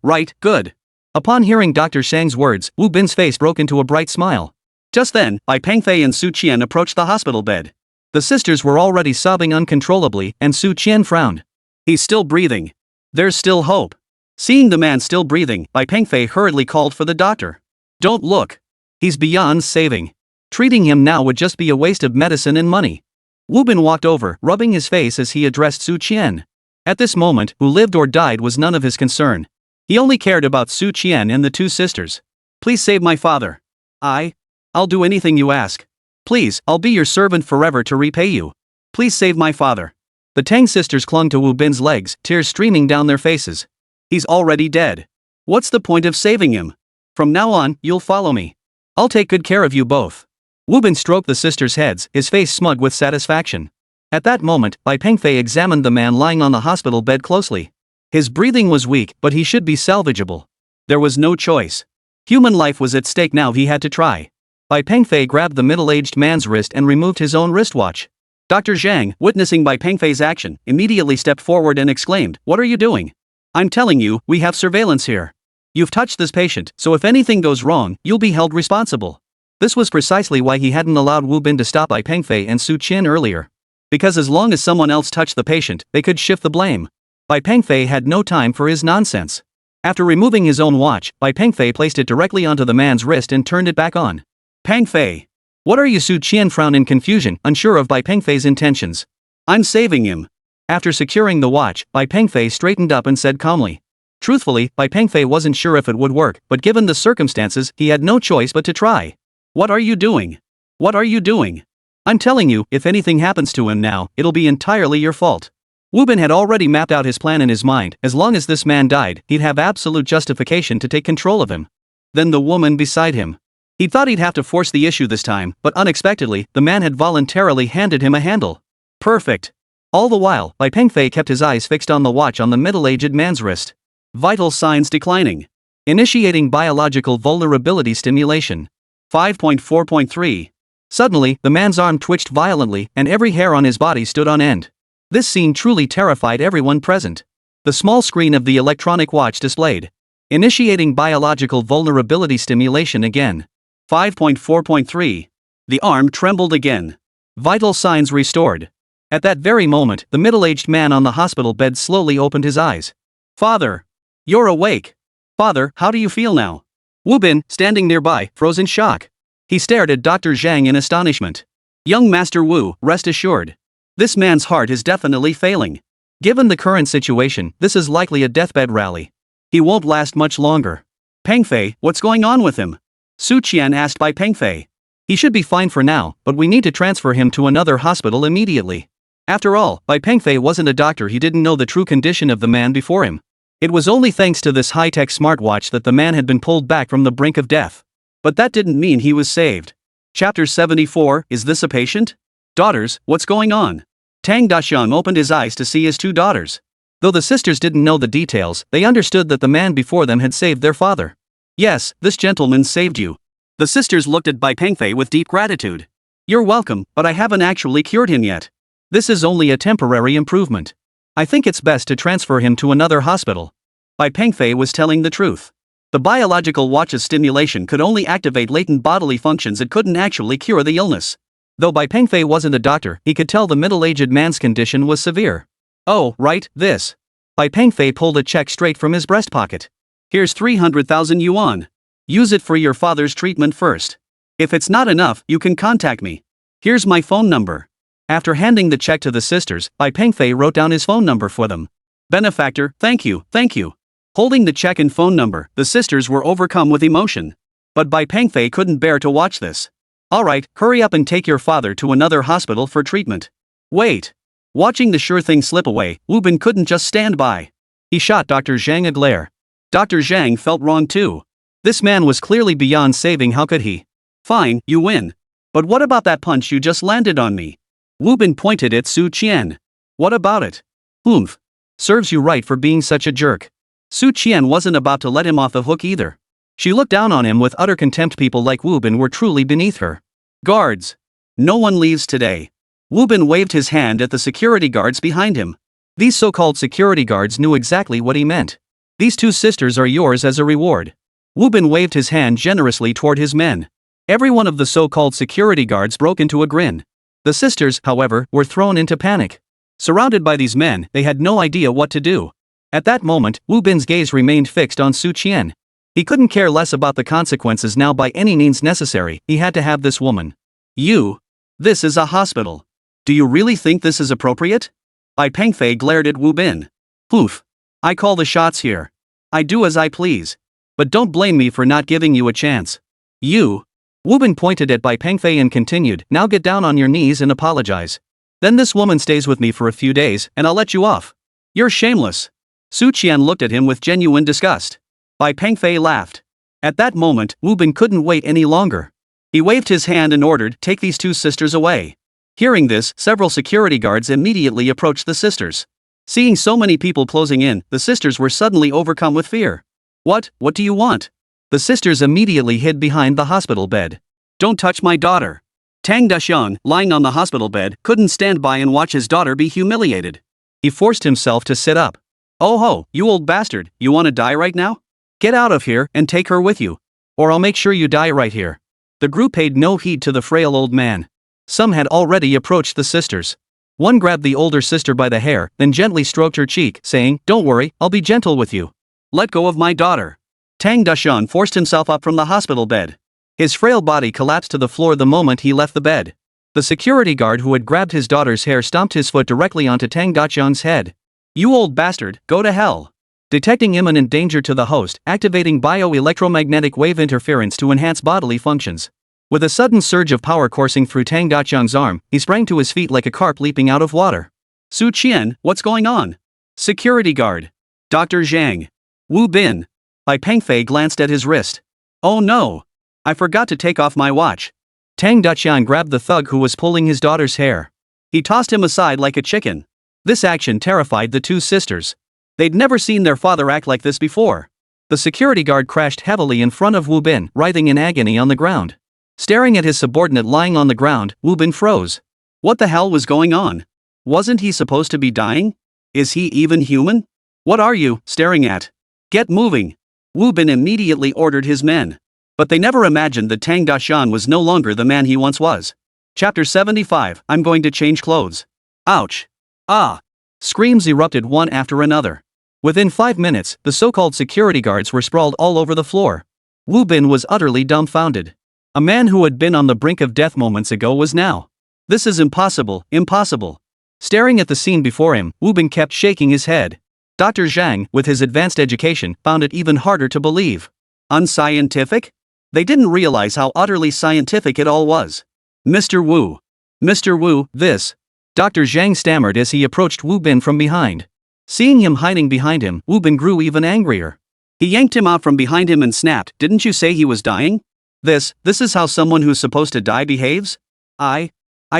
A: Right, good." Upon hearing Dr. Zhang's words, Wu Bin's face broke into a bright smile. Just then, Bai Pengfei and Su Qian approached the hospital bed. The sisters were already sobbing uncontrollably, and Su Qian frowned. "He's still breathing. There's still hope." Seeing the man still breathing, Bai Pengfei hurriedly called for the doctor. "Don't look. He's beyond saving. Treating him now would just be a waste of medicine and money." Wu Bin walked over, rubbing his face as he addressed Su Qian. At this moment, who lived or died was none of his concern. He only cared about Su Qian and the two sisters. "Please save my father. I'll do anything you ask. Please, I'll be your servant forever to repay you. Please save my father." The Tang sisters clung to Wu Bin's legs, tears streaming down their faces. "He's already dead. What's the point of saving him? From now on, you'll follow me. I'll take good care of you both." Wu Bin stroked the sisters' heads, his face smug with satisfaction. At that moment, Bai Pengfei examined the man lying on the hospital bed closely. His breathing was weak, but he should be salvageable. There was no choice. Human life was at stake now, he had to try. Bai Pengfei grabbed the middle-aged man's wrist and removed his own wristwatch. Dr. Zhang, witnessing Bai Pengfei's action, immediately stepped forward and exclaimed, "What are you doing? I'm telling you, we have surveillance here. You've touched this patient, so if anything goes wrong, you'll be held responsible." This was precisely why he hadn't allowed Wu Bin to stop Bai Pengfei and Su Qian earlier. Because as long as someone else touched the patient, they could shift the blame. Bai Pengfei had no time for his nonsense. After removing his own watch, Bai Pengfei placed it directly onto the man's wrist and turned it back on. "Pengfei! What are you?" Su Qian frowned in confusion, unsure of Bai Pengfei's intentions. "I'm saving him." After securing the watch, Bai Pengfei straightened up and said calmly. Truthfully, Bai Pengfei wasn't sure if it would work, but given the circumstances, he had no choice but to try. "What are you doing? What are you doing? I'm telling you, if anything happens to him now, it'll be entirely your fault." Wu Bin had already mapped out his plan in his mind. As long as this man died, he'd have absolute justification to take control of him. Then the woman beside him. He thought he'd have to force the issue this time, but unexpectedly, the man had voluntarily handed him a handle. Perfect. All the while, Bai Pengfei kept his eyes fixed on the watch on the middle-aged man's wrist. Vital signs declining. Initiating biological vulnerability stimulation. 5.4.3. Suddenly, the man's arm twitched violently, and every hair on his body stood on end. This scene truly terrified everyone present. The small screen of the electronic watch displayed. Initiating biological vulnerability stimulation again. 5.4.3. The arm trembled again. Vital signs restored. At that very moment, the middle-aged man on the hospital bed slowly opened his eyes. "Father! You're awake! Father, how do you feel now?" Wu Bin, standing nearby, froze in shock. He stared at Dr. Zhang in astonishment. "Young Master Wu, rest assured. This man's heart is definitely failing. Given the current situation, this is likely a deathbed rally. He won't last much longer." "Pengfei, what's going on with him?" Su Qian asked Bai Pengfei. "He should be fine for now, but we need to transfer him to another hospital immediately." After all, Bai Pengfei wasn't a doctor, he didn't know the true condition of the man before him. It was only thanks to this high-tech smartwatch that the man had been pulled back from the brink of death. But that didn't mean he was saved. Chapter 74, Is this a patient? Daughters, what's going on? Tang Daxiang opened his eyes to see his two daughters. Though the sisters didn't know the details, they understood that the man before them had saved their father. Yes, this gentleman saved you. The sisters looked at Bai Pengfei with deep gratitude. You're welcome, but I haven't actually cured him yet. This is only a temporary improvement. I think it's best to transfer him to another hospital. Bai Pengfei was telling the truth. The biological watch's stimulation could only activate latent bodily functions, it couldn't actually cure the illness. Though Bai Pengfei wasn't a doctor, he could tell the middle-aged man's condition was severe. Oh, right, this. Bai Pengfei pulled a check straight from his breast pocket. Here's 300,000 yuan. Use it for your father's treatment first. If it's not enough, you can contact me. Here's my phone number. After handing the check to the sisters, Bai Pengfei wrote down his phone number for them. Benefactor, thank you, thank you. Holding the check and phone number, the sisters were overcome with emotion. But Bai Pengfei couldn't bear to watch this. Alright, hurry up and take your father to another hospital for treatment. Wait. Watching the sure thing slip away, Wu Bin couldn't just stand by. He shot Dr. Zhang a glare. Dr. Zhang felt wrong too. This man was clearly beyond saving, how could he? Fine, you win. But what about that punch you just landed on me? Wu Bin pointed at Su Qian. What about it? Oomph. Serves you right for being such a jerk. Su Qian wasn't about to let him off the hook either. She looked down on him with utter contempt. People like Wu Bin were truly beneath her. Guards. No one leaves today. Wu Bin waved his hand at the security guards behind him. These so-called security guards knew exactly what he meant. These two sisters are yours as a reward. Wu Bin waved his hand generously toward his men. Every one of the so-called security guards broke into a grin. The sisters, however, were thrown into panic. Surrounded by these men, they had no idea what to do. At that moment, Wu Bin's gaze remained fixed on Su Qian. He couldn't care less about the consequences now by any means necessary, he had to have this woman. You. This is a hospital. Do you really think this is appropriate? Bai Pengfei glared at Wu Bin. Poof. I call the shots here. I do as I please. But don't blame me for not giving you a chance. You. Wu Bin pointed at Bai Pengfei and continued, now get down on your knees and apologize. Then this woman stays with me for a few days, and I'll let you off. You're shameless. Su Qian looked at him with genuine disgust. Bai Pengfei laughed. At that moment, Wu Bin couldn't wait any longer. He waved his hand and ordered, take these two sisters away. Hearing this, several security guards immediately approached the sisters. Seeing so many people closing in, the sisters were suddenly overcome with fear. What do you want? The sisters immediately hid behind the hospital bed. Don't touch my daughter. Tang Daxiang, lying on the hospital bed, couldn't stand by and watch his daughter be humiliated. He forced himself to sit up. Oh ho, you old bastard, you want to die right now? Get out of here and take her with you. Or I'll make sure you die right here. The group paid no heed to the frail old man. Some had already approached the sisters. One grabbed the older sister by the hair, then gently stroked her cheek, saying, don't worry, I'll be gentle with you. Let go of my daughter. Tang Daxiang forced himself up from the hospital bed. His frail body collapsed to the floor the moment he left the bed. The security guard who had grabbed his daughter's hair stomped his foot directly onto Tang Daxiang's head. You old bastard, go to hell. Detecting imminent danger to the host, activating bioelectromagnetic wave interference to enhance bodily functions. With a sudden surge of power coursing through Tang Daxiang's arm, he sprang to his feet like a carp leaping out of water. Su Qian, what's going on? Security guard. Dr. Zhang. Wu Bin. Bai Pengfei glanced at his wrist. Oh no. I forgot to take off my watch. Tang Daxiang grabbed the thug who was pulling his daughter's hair. He tossed him aside like a chicken. This action terrified the two sisters. They'd never seen their father act like this before. The security guard crashed heavily in front of Wu Bin, writhing in agony on the ground. Staring at his subordinate lying on the ground, Wu Bin froze. What the hell was going on? Wasn't he supposed to be dying? Is he even human? What are you staring at? Get moving. Wu Bin immediately ordered his men. But they never imagined that Tang Daxiang was no longer the man he once was. Chapter 75, I'm going to change clothes. Ouch. Ah. Screams erupted one after another. Within 5 minutes, the so-called security guards were sprawled all over the floor. Wu Bin was utterly dumbfounded. A man who had been on the brink of death moments ago was now. This is impossible, impossible. Staring at the scene before him, Wu Bin kept shaking his head. Dr. Zhang, with his advanced education, found it even harder to believe. Unscientific? They didn't realize how utterly scientific it all was. Mr. Wu. Mr. Wu, this. Dr. Zhang stammered as he approached Wu Bin from behind. Seeing him hiding behind him, Wu Bin grew even angrier. He yanked him out from behind him and snapped, "Didn't you say he was dying? This is how someone who's supposed to die behaves? I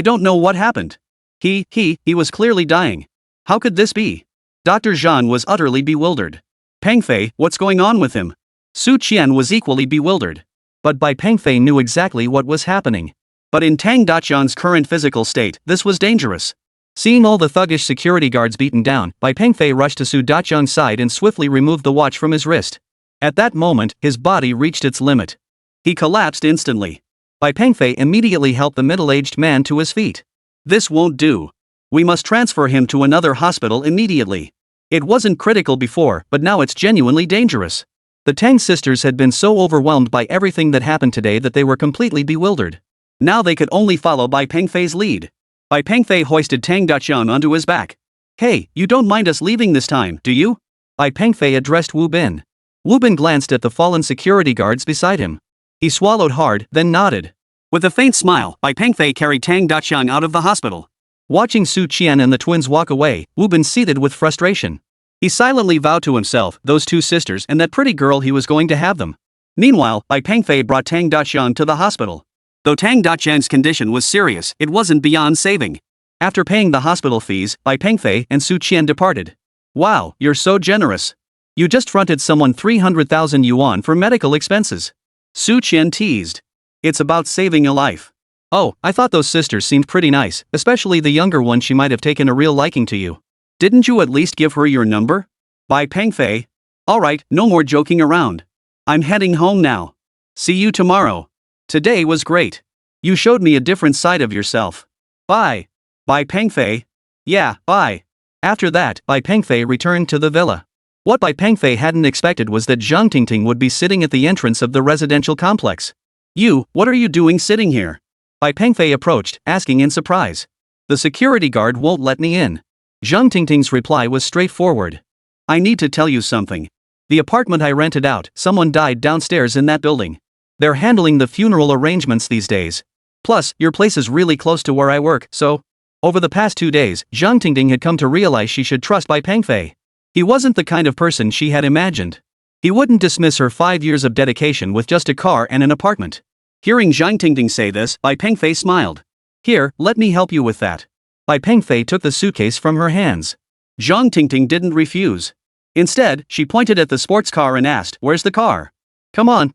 A: don't know what happened. He was clearly dying. How could this be?" Dr. Zhang was utterly bewildered. "Pengfei, what's going on with him?" Su Qian was equally bewildered. But Bai Pengfei knew exactly what was happening. But in Tang Dachang's current physical state, this was dangerous. Seeing all the thuggish security guards beaten down, Bai Pengfei rushed to Su Dachang's side and swiftly removed the watch from his wrist. At that moment, his body reached its limit. He collapsed instantly. Bai Pengfei immediately helped the middle-aged man to his feet. "This won't do. We must transfer him to another hospital immediately. It wasn't critical before, but now it's genuinely dangerous." The Tang sisters had been so overwhelmed by everything that happened today that they were completely bewildered. Now they could only follow Bai Pengfei's lead. Bai Pengfei hoisted Tang Dachang onto his back. "Hey, you don't mind us leaving this time, do you?" Bai Pengfei addressed Wu Bin. Wu Bin glanced at the fallen security guards beside him. He swallowed hard, then nodded. With a faint smile, Bai Pengfei carried Tang Dachang out of the hospital. Watching Su Qian and the twins walk away, Wu Bin seethed with frustration. He silently vowed to himself, those two sisters and that pretty girl, he was going to have them. Meanwhile, Bai Pengfei brought Tang Dachang to the hospital. Though Tang Dachang's condition was serious, it wasn't beyond saving. After paying the hospital fees, Bai Pengfei and Su Qian departed. "Wow, you're so generous. You just fronted someone 300,000 yuan for medical expenses." Su Qian teased. "It's about saving a life." "Oh, I thought those sisters seemed pretty nice, especially the younger one. She might have taken a real liking to you. Didn't you at least give her your number?" Bai Pengfei. "Alright, no more joking around. I'm heading home now. See you tomorrow. Today was great. You showed me a different side of yourself. Bye." Bai Pengfei. "Yeah, bye." After that, Bai Pengfei returned to the villa. What Bai Pengfei hadn't expected was that Zhang Tingting would be sitting at the entrance of the residential complex. "You, what are you doing sitting here?" Bai Pengfei approached, asking in surprise. "The security guard won't let me in." Zhang Tingting's reply was straightforward. "I need to tell you something. The apartment I rented out, someone died downstairs in that building. They're handling the funeral arrangements these days. Plus, your place is really close to where I work, so..." Over the past 2 days, Zhang Tingting had come to realize she should trust Bai Pengfei. He wasn't the kind of person she had imagined. He wouldn't dismiss her 5 years of dedication with just a car and an apartment. Hearing Zhang Tingting say this, Bai Pengfei smiled. "Here, let me help you with that." Bai Pengfei took the suitcase from her hands. Zhang Tingting didn't refuse. Instead, she pointed at the sports car and asked, "Where's the car?" Come on,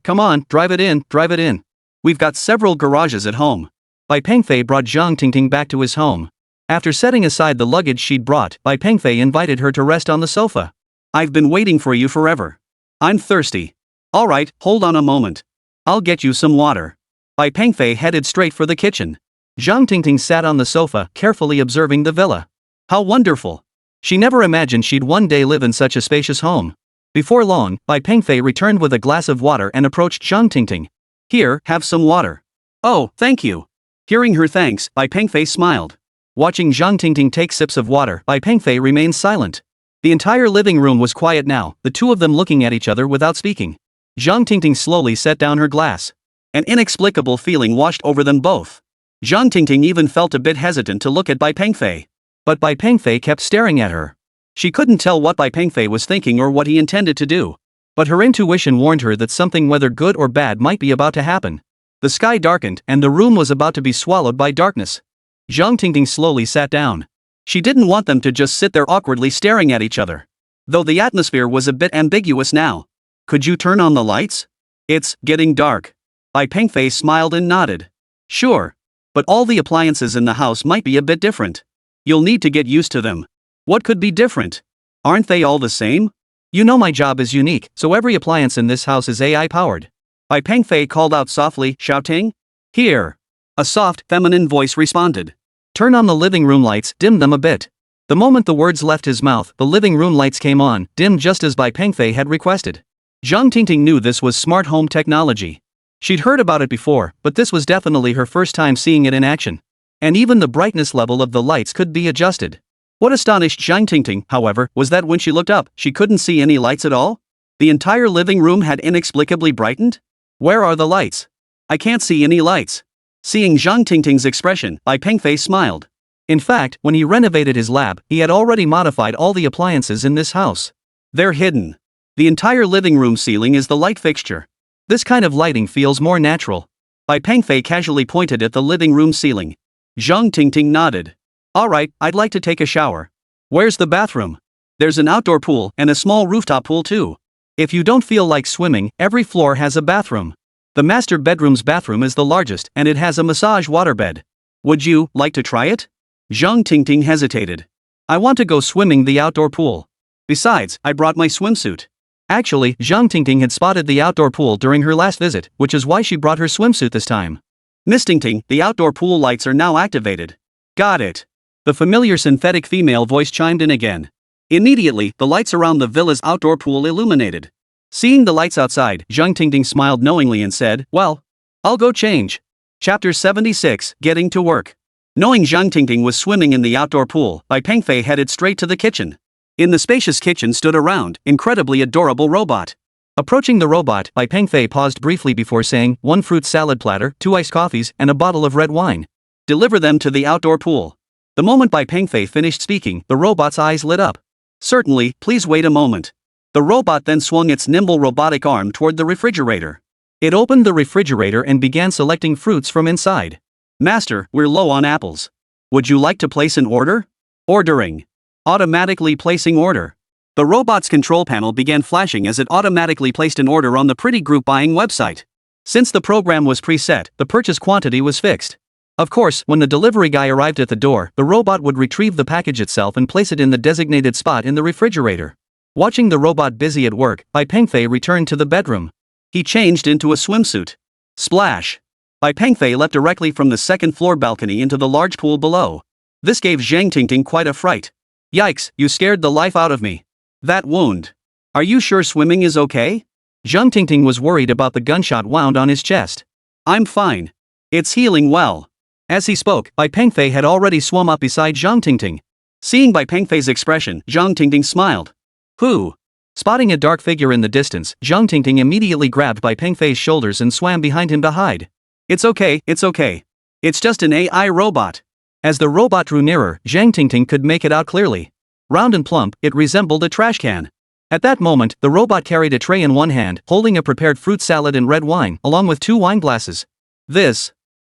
A: drive it in. We've got several garages at home." Bai Pengfei brought Zhang Tingting back to his home. After setting aside the luggage she'd brought, Bai Pengfei invited her to rest on the sofa. "I've been waiting for you forever. I'm thirsty." "Alright, hold on a moment. I'll get you some water." Bai Pengfei headed straight for the kitchen. Zhang Tingting sat on the sofa, carefully observing the villa. How wonderful! She never imagined she'd one day live in such a spacious home. Before long, Bai Pengfei returned with a glass of water and approached Zhang Tingting. "Here, have some water." "Oh, thank you." Hearing her thanks, Bai Pengfei smiled. Watching Zhang Tingting take sips of water, Bai Pengfei remained silent. The entire living room was quiet now, the two of them looking at each other without speaking. Zhang Tingting slowly set down her glass. An inexplicable feeling washed over them both. Zhang Tingting even felt a bit hesitant to look at Bai Pengfei. But Bai Pengfei kept staring at her. She couldn't tell what Bai Pengfei was thinking or what he intended to do. But her intuition warned her that something, whether good or bad, might be about to happen. The sky darkened, and the room was about to be swallowed by darkness. Zhang Tingting slowly sat down. She didn't want them to just sit there awkwardly staring at each other. Though the atmosphere was a bit ambiguous now. "Could you turn on the lights? It's getting dark." Bai Pengfei smiled and nodded. "Sure. But all the appliances in the house might be a bit different. You'll need to get used to them." "What could be different? Aren't they all the same?" "You know my job is unique, so every appliance in this house is AI powered." Bai Pengfei called out softly, shouting, "Here." A soft, feminine voice responded. "Turn on the living room lights, dim them a bit." The moment the words left his mouth, the living room lights came on, dimmed just as Bai Pengfei had requested. Zhang Tingting knew this was smart home technology. She'd heard about it before, but this was definitely her first time seeing it in action. And even the brightness level of the lights could be adjusted. What astonished Zhang Tingting, however, was that when she looked up, she couldn't see any lights at all. The entire living room had inexplicably brightened? "Where are the lights? I can't see any lights." Seeing Zhang Tingting's expression, Bai Pengfei smiled. In fact, when he renovated his lab, he had already modified all the appliances in this house. They're hidden. The entire living room ceiling is the light fixture. This kind of lighting feels more natural. Bai Pengfei casually pointed at the living room ceiling. Zhang Tingting nodded. Alright, I'd like to take a shower. Where's the bathroom? There's an outdoor pool and a small rooftop pool too. If you don't feel like swimming, every floor has a bathroom. The master bedroom's bathroom is the largest and it has a massage waterbed. Would you like to try it? Zhang Tingting hesitated. I want to go swimming the outdoor pool. Besides, I brought my swimsuit. Actually, Zhang Tingting had spotted the outdoor pool during her last visit, which is why she brought her swimsuit this time. Miss Tingting, the outdoor pool lights are now activated. Got it. The familiar synthetic female voice chimed in again. Immediately, the lights around the villa's outdoor pool illuminated. Seeing the lights outside, Zhang Tingting smiled knowingly and said, well, I'll go change. Chapter 76, Getting to Work. Knowing Zhang Tingting was swimming in the outdoor pool, Bai Pengfei headed straight to the kitchen. In the spacious kitchen stood a round, incredibly adorable robot. Approaching the robot, Bai Pengfei paused briefly before saying, 1 fruit salad platter, 2 iced coffees, and a bottle of red wine. Deliver them to the outdoor pool. The moment Bai Pengfei finished speaking, the robot's eyes lit up. Certainly, please wait a moment. The robot then swung its nimble robotic arm toward the refrigerator. It opened the refrigerator and began selecting fruits from inside. Master, we're low on apples. Would you like to place an order? Ordering. Automatically placing order. The robot's control panel began flashing as it automatically placed an order on the Pretty Group buying website. Since the program was preset, the purchase quantity was fixed. Of course, when the delivery guy arrived at the door, the robot would retrieve the package itself and place it in the designated spot in the refrigerator. Watching the robot busy at work, Bai Pengfei returned to the bedroom. He changed into a swimsuit. Splash. Bai Pengfei leapt directly from the second-floor balcony into the large pool below. This gave Zhang Tingting quite a fright. Yikes, you scared the life out of me. That wound. Are you sure swimming is okay? Zhang Tingting was worried about the gunshot wound on his chest. I'm fine. It's healing well. As he spoke, Bai Pengfei had already swum up beside Zhang Tingting. Seeing Bai Pengfei's expression, Zhang Tingting smiled. Who? Spotting a dark figure in the distance, Zhang Tingting immediately grabbed Bai Pengfei's shoulders and swam behind him to hide. It's okay, it's okay. It's just an AI robot. As the robot drew nearer, Zhang Tingting could make it out clearly. Round and plump, it resembled a trash can. At that moment, the robot carried a tray in one hand, holding a prepared fruit salad and red wine, along with 2 wine glasses.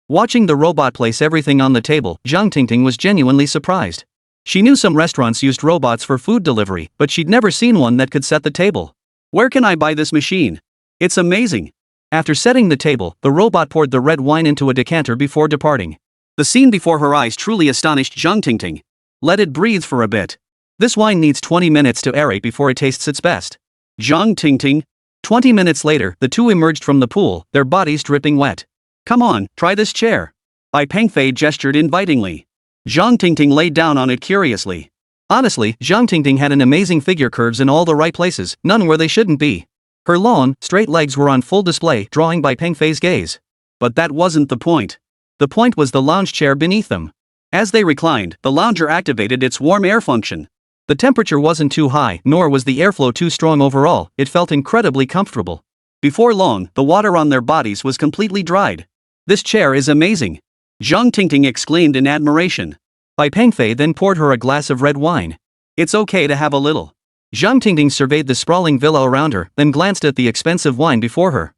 A: Watching the robot place everything on the table, Zhang Tingting was genuinely surprised. She knew some restaurants used robots for food delivery, but she'd never seen one that could set the table. Where can I buy this machine? It's amazing. After setting the table, the robot poured the red wine into a decanter before departing. The scene before her eyes truly astonished Zhang Tingting. Let it breathe for a bit. This wine needs 20 minutes to aerate before it tastes its best. Zhang Tingting. 20 minutes later, the two emerged from the pool, their bodies dripping wet. Come on, try this chair. Bai Pengfei gestured invitingly. Zhang Tingting lay down on it curiously. Honestly, Zhang Tingting had an amazing figure curves in all the right places, none where they shouldn't be. Her long, straight legs were on full display, drawing Bai Pengfei's gaze. But that wasn't the point. The point was the lounge chair beneath them. As they reclined, the lounger activated its warm air function. The temperature wasn't too high, nor was the airflow too strong overall, it felt incredibly comfortable. Before long, the water on their bodies was completely dried. This chair is amazing. Zhang Tingting exclaimed in admiration. Bai Pengfei then poured her a glass of red wine. It's okay to have a little. Zhang Tingting surveyed the sprawling villa around her, then glanced at the expensive wine before her.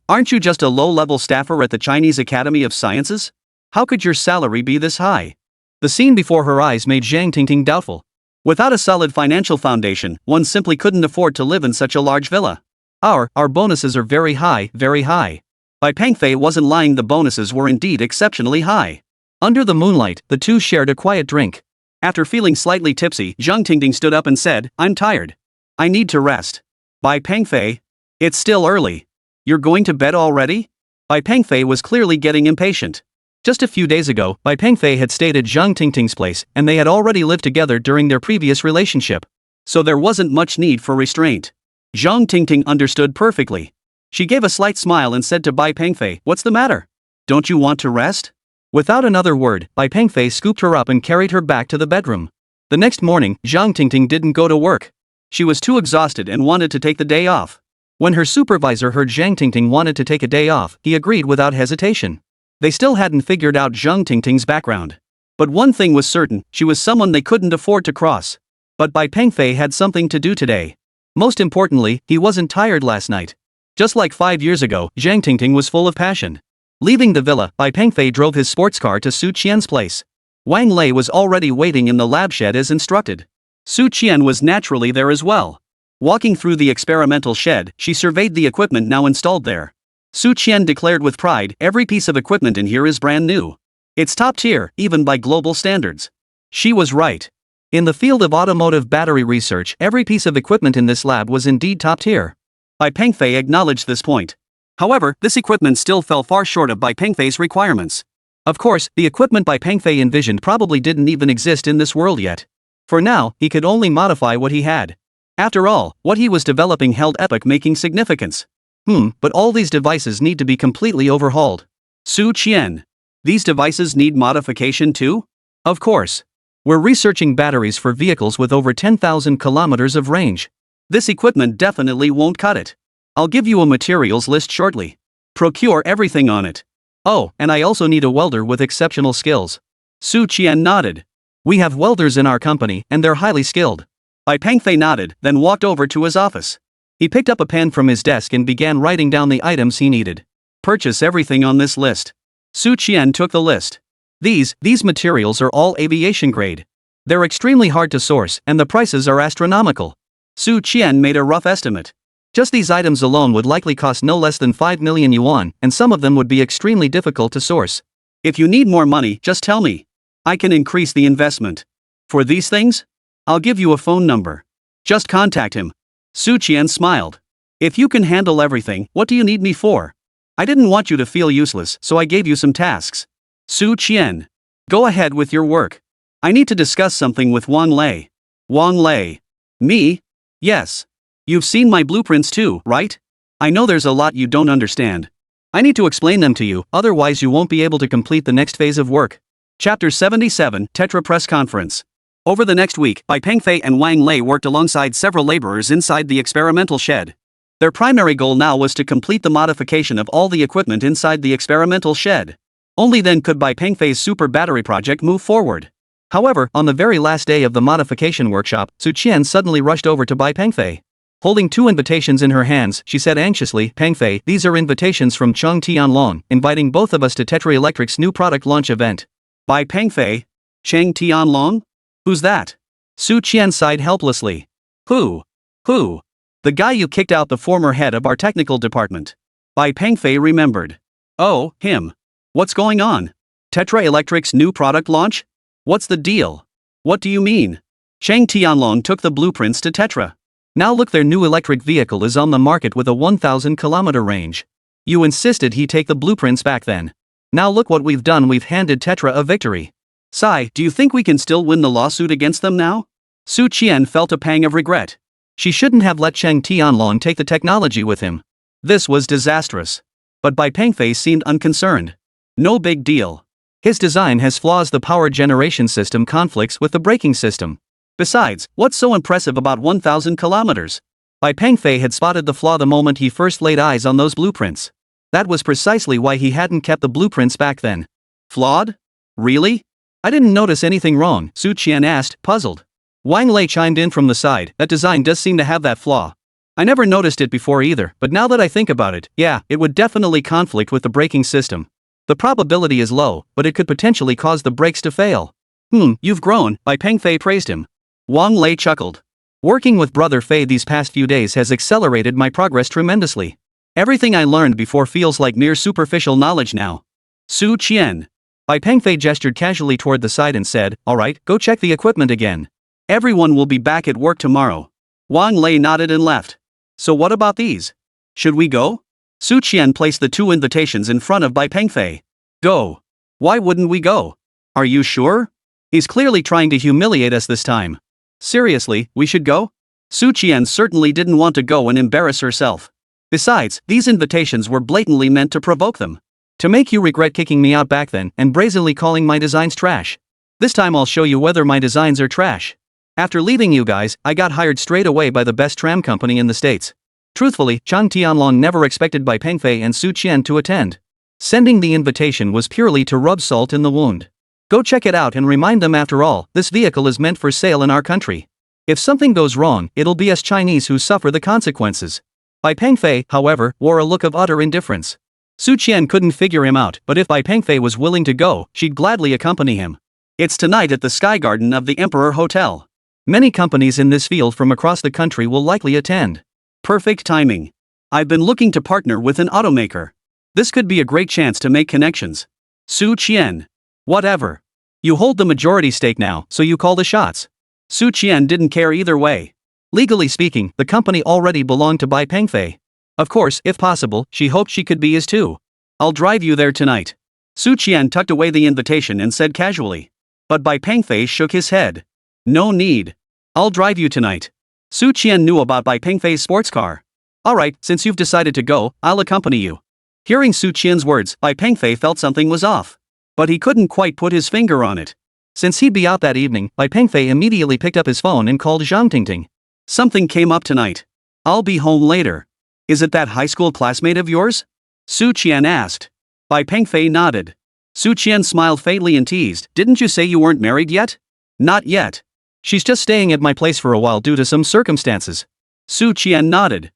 A: Aren't you just a low-level staffer at the Chinese Academy of Sciences? How could your salary be this high? The scene before her eyes made Zhang Tingting doubtful. Without a solid financial foundation, one simply couldn't afford to live in such a large villa. Our bonuses are very high, very high. Bai Pengfei wasn't lying, the bonuses were indeed exceptionally high. Under the moonlight, the two shared a quiet drink. After feeling slightly tipsy, Zhang Tingting stood up and said, I'm tired. I need to rest. Bai Pengfei? It's still early. You're going to bed already? Bai Pengfei was clearly getting impatient. Just a few days ago, Bai Pengfei had stayed at Zhang Tingting's place, and they had already lived together during their previous relationship. So there wasn't much need for restraint. Zhang Tingting understood perfectly. She gave a slight smile and said to Bai Pengfei, What's the matter? Don't you want to rest? Without another word, Bai Pengfei scooped her up and carried her back to the bedroom. The next morning, Zhang Tingting didn't go to work. She was too exhausted and wanted to take the day off. When her supervisor heard Zhang Tingting wanted to take a day off, he agreed without hesitation. They still hadn't figured out Zhang Tingting's background. But one thing was certain, she was someone they couldn't afford to cross. But Bai Pengfei had something to do today. Most importantly, he wasn't tired last night. Just like 5 years ago, Zhang Tingting was full of passion. Leaving the villa, Bai Pengfei drove his sports car to Su Qian's place. Wang Lei was already waiting in the lab shed as instructed. Su Qian was naturally there as well. Walking through the experimental shed, she surveyed the equipment now installed there. Su Qian declared with pride, "Every piece of equipment in here is brand new. It's top tier, even by global standards." She was right. In the field of automotive battery research, every piece of equipment in this lab was indeed top tier. Bai Pengfei acknowledged this point. However, this equipment still fell far short of Bai Pengfei's requirements. Of course, the equipment Bai Pengfei envisioned probably didn't even exist in this world yet. For now, he could only modify what he had. After all, what he was developing held epoch-making significance. But all these devices need to be completely overhauled. Su Qian. These devices need modification too? Of course. We're researching batteries for vehicles with over 10,000 kilometers of range. This equipment definitely won't cut it. I'll give you a materials list shortly. Procure everything on it. Oh, and I also need a welder with exceptional skills. Su Qian nodded. We have welders in our company, and they're highly skilled. Bai Pengfei nodded, then walked over to his office. He picked up a pen from his desk and began writing down the items he needed. Purchase everything on this list. Su Qian took the list. These materials are all aviation grade. They're extremely hard to source, and the prices are astronomical. Su Qian made a rough estimate. Just these items alone would likely cost no less than 5 million yuan, and some of them would be extremely difficult to source. If you need more money, just tell me. I can increase the investment. For these things? I'll give you a phone number. Just contact him. Su Qian smiled. If you can handle everything, what do you need me for? I didn't want you to feel useless, so I gave you some tasks. Su Qian. Go ahead with your work. I need to discuss something with Wang Lei. Wang Lei. Me? Yes. You've seen my blueprints too, right? I know there's a lot you don't understand. I need to explain them to you, otherwise you won't be able to complete the next phase of work. Chapter 77, Tetra Press Conference. Over the next week, Bai Pengfei and Wang Lei worked alongside several laborers inside the experimental shed. Their primary goal now was to complete the modification of all the equipment inside the experimental shed. Only then could Bai Pengfei's super battery project move forward. However, on the very last day of the modification workshop, Su Qian suddenly rushed over to Bai Pengfei. Holding 2 invitations in her hands, she said anxiously, "Pengfei, these are invitations from Zhang Tingting, inviting both of us to Tetra Electric's new product launch event." Bai Pengfei? Zhang Tingting? Who's that? Su Qian sighed helplessly. Who? The guy you kicked out, the former head of our technical department. Bai Pengfei remembered. Oh, him. What's going on? Tetra Electric's new product launch? What's the deal? What do you mean? Zhang Tingting took the blueprints to Tetra. Now look, their new electric vehicle is on the market with a 1,000-kilometer range. You insisted he take the blueprints back then. Now look what we've done, we've handed Tetra a victory. Sai, do you think we can still win the lawsuit against them now? Su Qian felt a pang of regret. She shouldn't have let Zhang Tingting take the technology with him. This was disastrous. But Bai Pengfei seemed unconcerned. No big deal. His design has flaws, the power generation system conflicts with the braking system. Besides, what's so impressive about 1,000 kilometers? Bai Pengfei had spotted the flaw the moment he first laid eyes on those blueprints. That was precisely why he hadn't kept the blueprints back then. Flawed? Really? I didn't notice anything wrong, Su Qian asked, puzzled. Wang Lei chimed in from the side, that design does seem to have that flaw. I never noticed it before either, but now that I think about it, yeah, it would definitely conflict with the braking system. The probability is low, but it could potentially cause the brakes to fail. You've grown, Bai Pengfei praised him. Wang Lei chuckled. Working with Brother Fei these past few days has accelerated my progress tremendously. Everything I learned before feels like mere superficial knowledge now. Su Qian. Bai Pengfei gestured casually toward the side and said, "Alright, go check the equipment again. Everyone will be back at work tomorrow." Wang Lei nodded and left. So what about these? Should we go? Su Qian placed the 2 invitations in front of Bai Pengfei. Go. Why wouldn't we go? Are you sure? He's clearly trying to humiliate us this time. Seriously, we should go? Su Qian certainly didn't want to go and embarrass herself. Besides, these invitations were blatantly meant to provoke them. To make you regret kicking me out back then and brazenly calling my designs trash. This time I'll show you whether my designs are trash. After leaving you guys, I got hired straight away by the best tram company in the States. Truthfully, Zhang Tingting never expected Bai Pengfei and Su Qian to attend. Sending the invitation was purely to rub salt in the wound. Go check it out and remind them, after all, this vehicle is meant for sale in our country. If something goes wrong, it'll be us Chinese who suffer the consequences. Bai Pengfei, however, wore a look of utter indifference. Su Qian couldn't figure him out, but if Bai Pengfei was willing to go, she'd gladly accompany him. It's tonight at the Sky Garden of the Emperor Hotel. Many companies in this field from across the country will likely attend. Perfect timing. I've been looking to partner with an automaker. This could be a great chance to make connections. Su Qian. Whatever. You hold the majority stake now, so you call the shots. Su Qian didn't care either way. Legally speaking, the company already belonged to Bai Pengfei. Of course, if possible, she hoped she could be his too. I'll drive you there tonight. Su Qian tucked away the invitation and said casually. But Bai Pengfei shook his head. No need. I'll drive you tonight. Su Qian knew about Bai Pengfei's sports car. Alright, since you've decided to go, I'll accompany you. Hearing Su Qian's words, Bai Pengfei felt something was off. But he couldn't quite put his finger on it. Since he'd be out that evening, Bai Pengfei immediately picked up his phone and called Zhang Tingting. Something came up tonight. I'll be home later. Is it that high school classmate of yours? Su Qian asked. Bai Pengfei nodded. Su Qian smiled faintly and teased, didn't you say you weren't married yet? Not yet. She's just staying at my place for a while due to some circumstances. Su Qian nodded.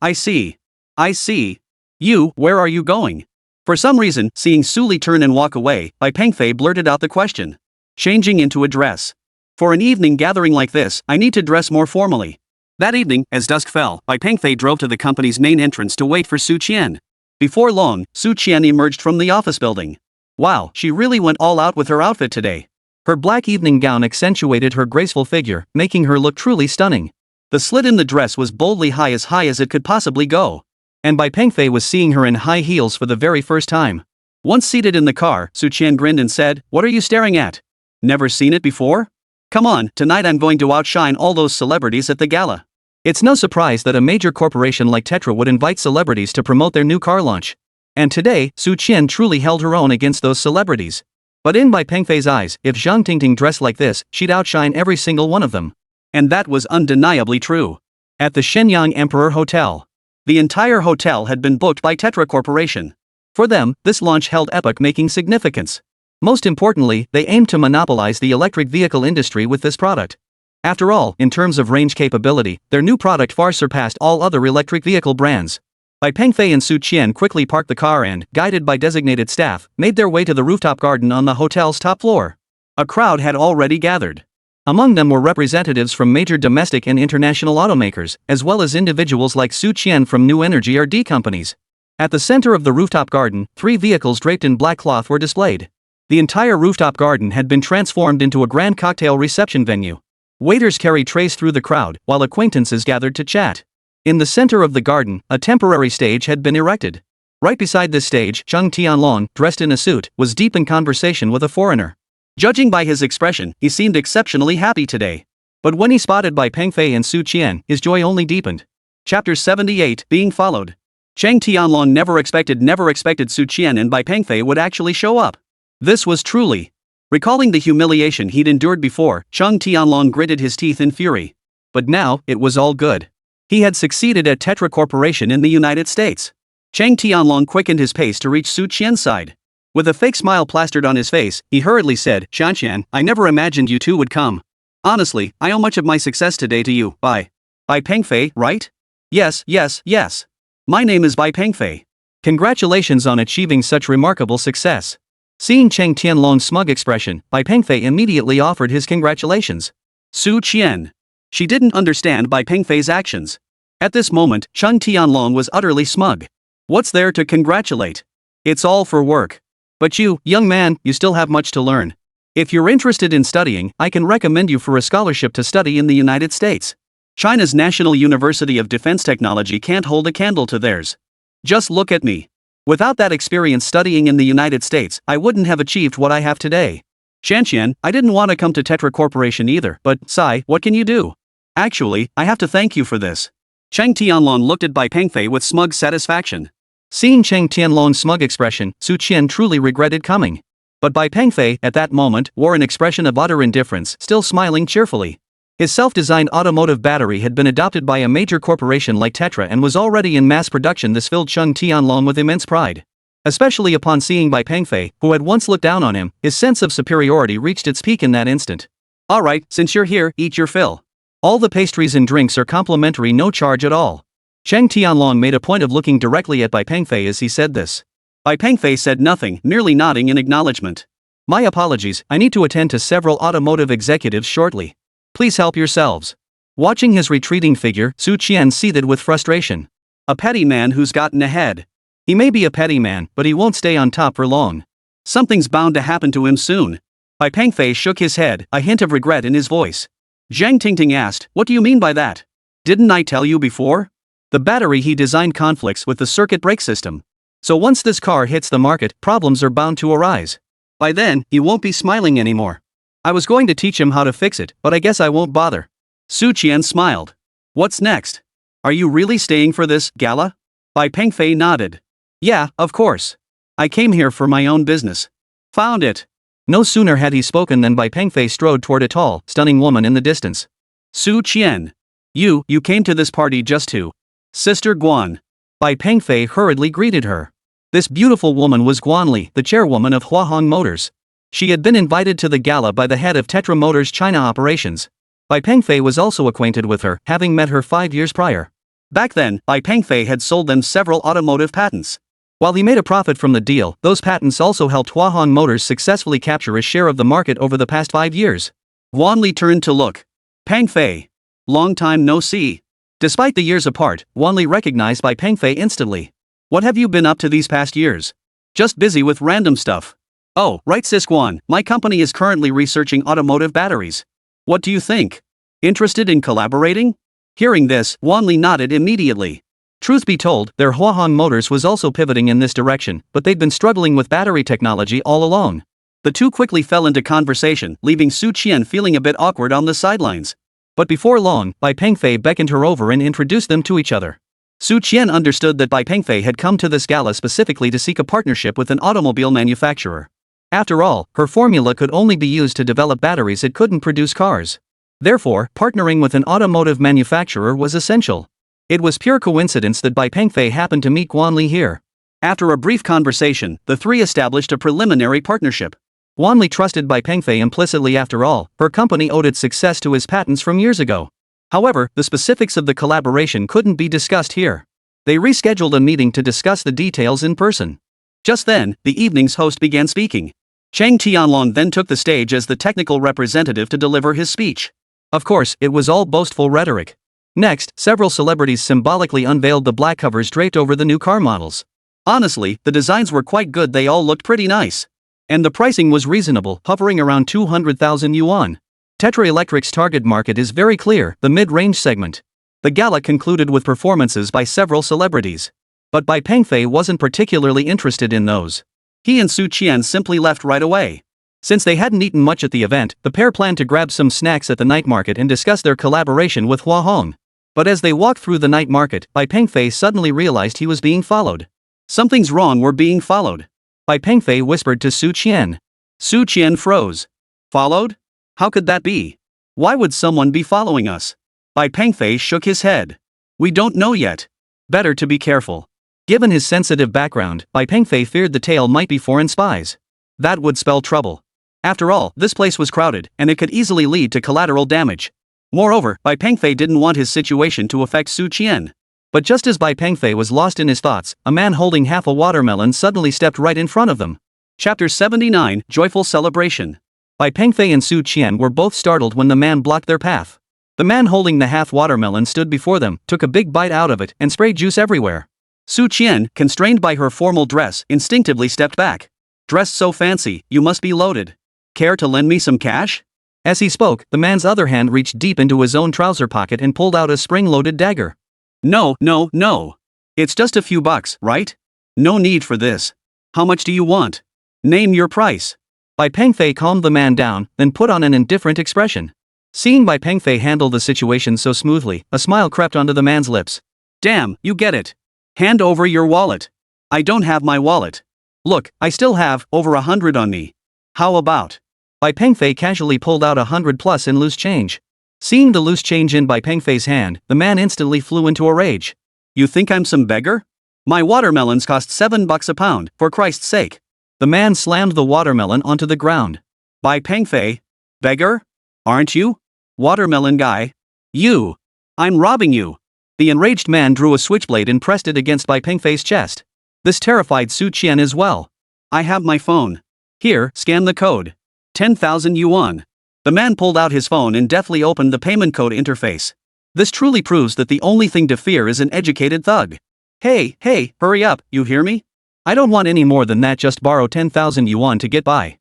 A: I see. I see. Where are you going? For some reason, seeing Su Li turn and walk away, Bai Pengfei blurted out the question. Changing into a dress. For an evening gathering like this, I need to dress more formally. That evening, as dusk fell, Bai Pengfei drove to the company's main entrance to wait for Su Qian. Before long, Su Qian emerged from the office building. Wow, she really went all out with her outfit today. Her black evening gown accentuated her graceful figure, making her look truly stunning. The slit in the dress was boldly high as it could possibly go. And Bai Pengfei was seeing her in high heels for the very first time. Once seated in the car, Su Qian grinned and said, "What are you staring at? Never seen it before? Come on, tonight I'm going to outshine all those celebrities at the gala." It's no surprise that a major corporation like Tetra would invite celebrities to promote their new car launch. And today, Su Qian truly held her own against those celebrities. But in Bai Pengfei's eyes, if Zhang Tingting dressed like this, she'd outshine every single one of them. And that was undeniably true. At the Shenyang Emperor Hotel. The entire hotel had been booked by Tetra Corporation. For them, this launch held epoch-making significance. Most importantly, they aimed to monopolize the electric vehicle industry with this product. After all, in terms of range capability, their new product far surpassed all other electric vehicle brands. Bai Pengfei and Su Qian quickly parked the car and, guided by designated staff, made their way to the rooftop garden on the hotel's top floor. A crowd had already gathered. Among them were representatives from major domestic and international automakers, as well as individuals like Su Qian from New Energy RD companies. At the center of the rooftop garden, 3 vehicles draped in black cloth were displayed. The entire rooftop garden had been transformed into a grand cocktail reception venue. Waiters carried trays through the crowd, while acquaintances gathered to chat. In the center of the garden, a temporary stage had been erected. Right beside this stage, Zhang Tianlong, dressed in a suit, was deep in conversation with a foreigner. Judging by his expression, he seemed exceptionally happy today. But when he spotted Bai Pengfei and Su Qian, his joy only deepened. Chapter 78, being followed. Zhang Tianlong never expected Su Qian and Bai Pengfei would actually show up. This was truly. Recalling the humiliation he'd endured before, Zhang Tianlong gritted his teeth in fury. But now, it was all good. He had succeeded at Tetra Corporation in the United States. Zhang Tianlong quickened his pace to reach Su Qian's side. With a fake smile plastered on his face, he hurriedly said, "Xianqian, I never imagined you two would come. Honestly, I owe much of my success today to you, Bai Pengfei, right? Yes. My name is Bai Pengfei. Congratulations on achieving such remarkable success." Seeing Zhang Tianlong's smug expression, Bai Pengfei immediately offered his congratulations. Su Qian. She didn't understand Bai Pengfei's actions. At this moment, Zhang Tianlong was utterly smug. What's there to congratulate? It's all for work. But you, young man, you still have much to learn. If you're interested in studying, I can recommend you for a scholarship to study in the United States. China's National University of Defense Technology can't hold a candle to theirs. Just look at me. Without that experience studying in the United States, I wouldn't have achieved what I have today. Xianqian, I didn't want to come to Tetra Corporation either, but, Sai, what can you do? Actually, I have to thank you for this. Zhang Tianlong looked at Bai Pengfei with smug satisfaction. Seeing Zhang Tianlong's smug expression, Su Qian truly regretted coming. But Bai Pengfei, at that moment, wore an expression of utter indifference, still smiling cheerfully. His self-designed automotive battery had been adopted by a major corporation like Tetra and was already in mass production. This filled Zhang Tianlong with immense pride. Especially upon seeing Bai Pengfei, who had once looked down on him, his sense of superiority reached its peak in that instant. Alright, since you're here, eat your fill. All the pastries and drinks are complimentary, no charge at all. Zhang Tingting made a point of looking directly at Bai Pengfei as he said this. Bai Pengfei said nothing, merely nodding in acknowledgement. My apologies, I need to attend to several automotive executives shortly. Please help yourselves. Watching his retreating figure, Su Qian seethed with frustration. A petty man who's gotten ahead. He may be a petty man, but he won't stay on top for long. Something's bound to happen to him soon. Bai Pengfei shook his head, a hint of regret in his voice. Zhang Tingting asked, what do you mean by that? Didn't I tell you before? The battery he designed conflicts with the circuit brake system. So once this car hits the market, problems are bound to arise. By then, he won't be smiling anymore. I was going to teach him how to fix it, but I guess I won't bother. Su Qian smiled. What's next? Are you really staying for this gala? Bai Pengfei nodded. Yeah, of course. I came here for my own business. Found it. No sooner had he spoken than Bai Pengfei strode toward a tall, stunning woman in the distance. Su Qian. You came to this party just to. Sister Guan. Bai Pengfei hurriedly greeted her. This beautiful woman was Guan Li, the chairwoman of Huahong Motors. She had been invited to the gala by the head of Tetra Motors China operations. Bai Pengfei was also acquainted with her, having met her 5 years prior. Back then, Bai Pengfei had sold them several automotive patents. While he made a profit from the deal, those patents also helped Huahong Motors successfully capture a share of the market over the past 5 years. Guan Li turned to look. Pengfei. Long time no see. Despite the years apart, Guan Li recognized Bai Pengfei instantly. What have you been up to these past years? Just busy with random stuff. Oh, right sis Guan, my company is currently researching automotive batteries. What do you think? Interested in collaborating? Hearing this, Guan Li nodded immediately. Truth be told, their Huahong Motors was also pivoting in this direction, but they'd been struggling with battery technology all along. The two quickly fell into conversation, leaving Su Qian feeling a bit awkward on the sidelines. But before long, Bai Pengfei beckoned her over and introduced them to each other. Su Qian understood that Bai Pengfei had come to this gala specifically to seek a partnership with an automobile manufacturer. After all, her formula could only be used to develop batteries, it couldn't produce cars. Therefore, partnering with an automotive manufacturer was essential. It was pure coincidence that Bai Pengfei happened to meet Guan Li here. After a brief conversation, the three established a preliminary partnership. Guan Li trusted Bai Pengfei implicitly. After all, her company owed its success to his patents from years ago. However, the specifics of the collaboration couldn't be discussed here. They rescheduled a meeting to discuss the details in person. Just then, the evening's host began speaking. Zhang Tingting then took the stage as the technical representative to deliver his speech. Of course, it was all boastful rhetoric. Next, several celebrities symbolically unveiled the black covers draped over the new car models. Honestly, the designs were quite good, they all looked pretty nice. And the pricing was reasonable, hovering around 200,000 yuan. Tetra Electric's target market is very clear, the mid-range segment. The gala concluded with performances by several celebrities. But Bai Pengfei wasn't particularly interested in those. He and Su Qian simply left right away. Since they hadn't eaten much at the event, the pair planned to grab some snacks at the night market and discuss their collaboration with Huahong. But as they walked through the night market, Bai Pengfei suddenly realized he was being followed. Something's wrong, we're being followed. Bai Pengfei whispered to Su Qian. Su Qian froze. Followed? How could that be? Why would someone be following us? Bai Pengfei shook his head. We don't know yet. Better to be careful. Given his sensitive background, Bai Pengfei feared the tale might be foreign spies. That would spell trouble. After all, this place was crowded, and it could easily lead to collateral damage. Moreover, Bai Pengfei didn't want his situation to affect Su Qian. But just as Bai Pengfei was lost in his thoughts, a man holding half a watermelon suddenly stepped right in front of them. Chapter 79, Joyful Celebration. Bai Pengfei and Su Qian were both startled when the man blocked their path. The man holding the half watermelon stood before them, took a big bite out of it, and sprayed juice everywhere. Su Qian, constrained by her formal dress, instinctively stepped back. Dressed so fancy, you must be loaded. Care to lend me some cash? As he spoke, the man's other hand reached deep into his own trouser pocket and pulled out a spring-loaded dagger. No. It's just a few bucks, right? No need for this. How much do you want? Name your price. Bai Pengfei calmed the man down, then put on an indifferent expression. Seeing Bai Pengfei handle the situation so smoothly, a smile crept onto the man's lips. Damn, you get it. Hand over your wallet. I don't have my wallet. Look, I still have over 100 on me. How about? Bai Pengfei casually pulled out 100 plus in loose change. Seeing the loose change in Bai Pengfei's hand, the man instantly flew into a rage. You think I'm some beggar? My watermelons cost $7 a pound, for Christ's sake. The man slammed the watermelon onto the ground. Bai Pengfei. Beggar? Aren't you? Watermelon guy. You. I'm robbing you. The enraged man drew a switchblade and pressed it against Bai Pengfei's chest. This terrified Su Qian as well. I have my phone. Here, scan the code. 10,000 yuan. The man pulled out his phone and deftly opened the payment code interface. This truly proves that the only thing to fear is an educated thug. Hey, hurry up, you hear me? I don't want any more than that, just borrow 10,000 yuan to get by.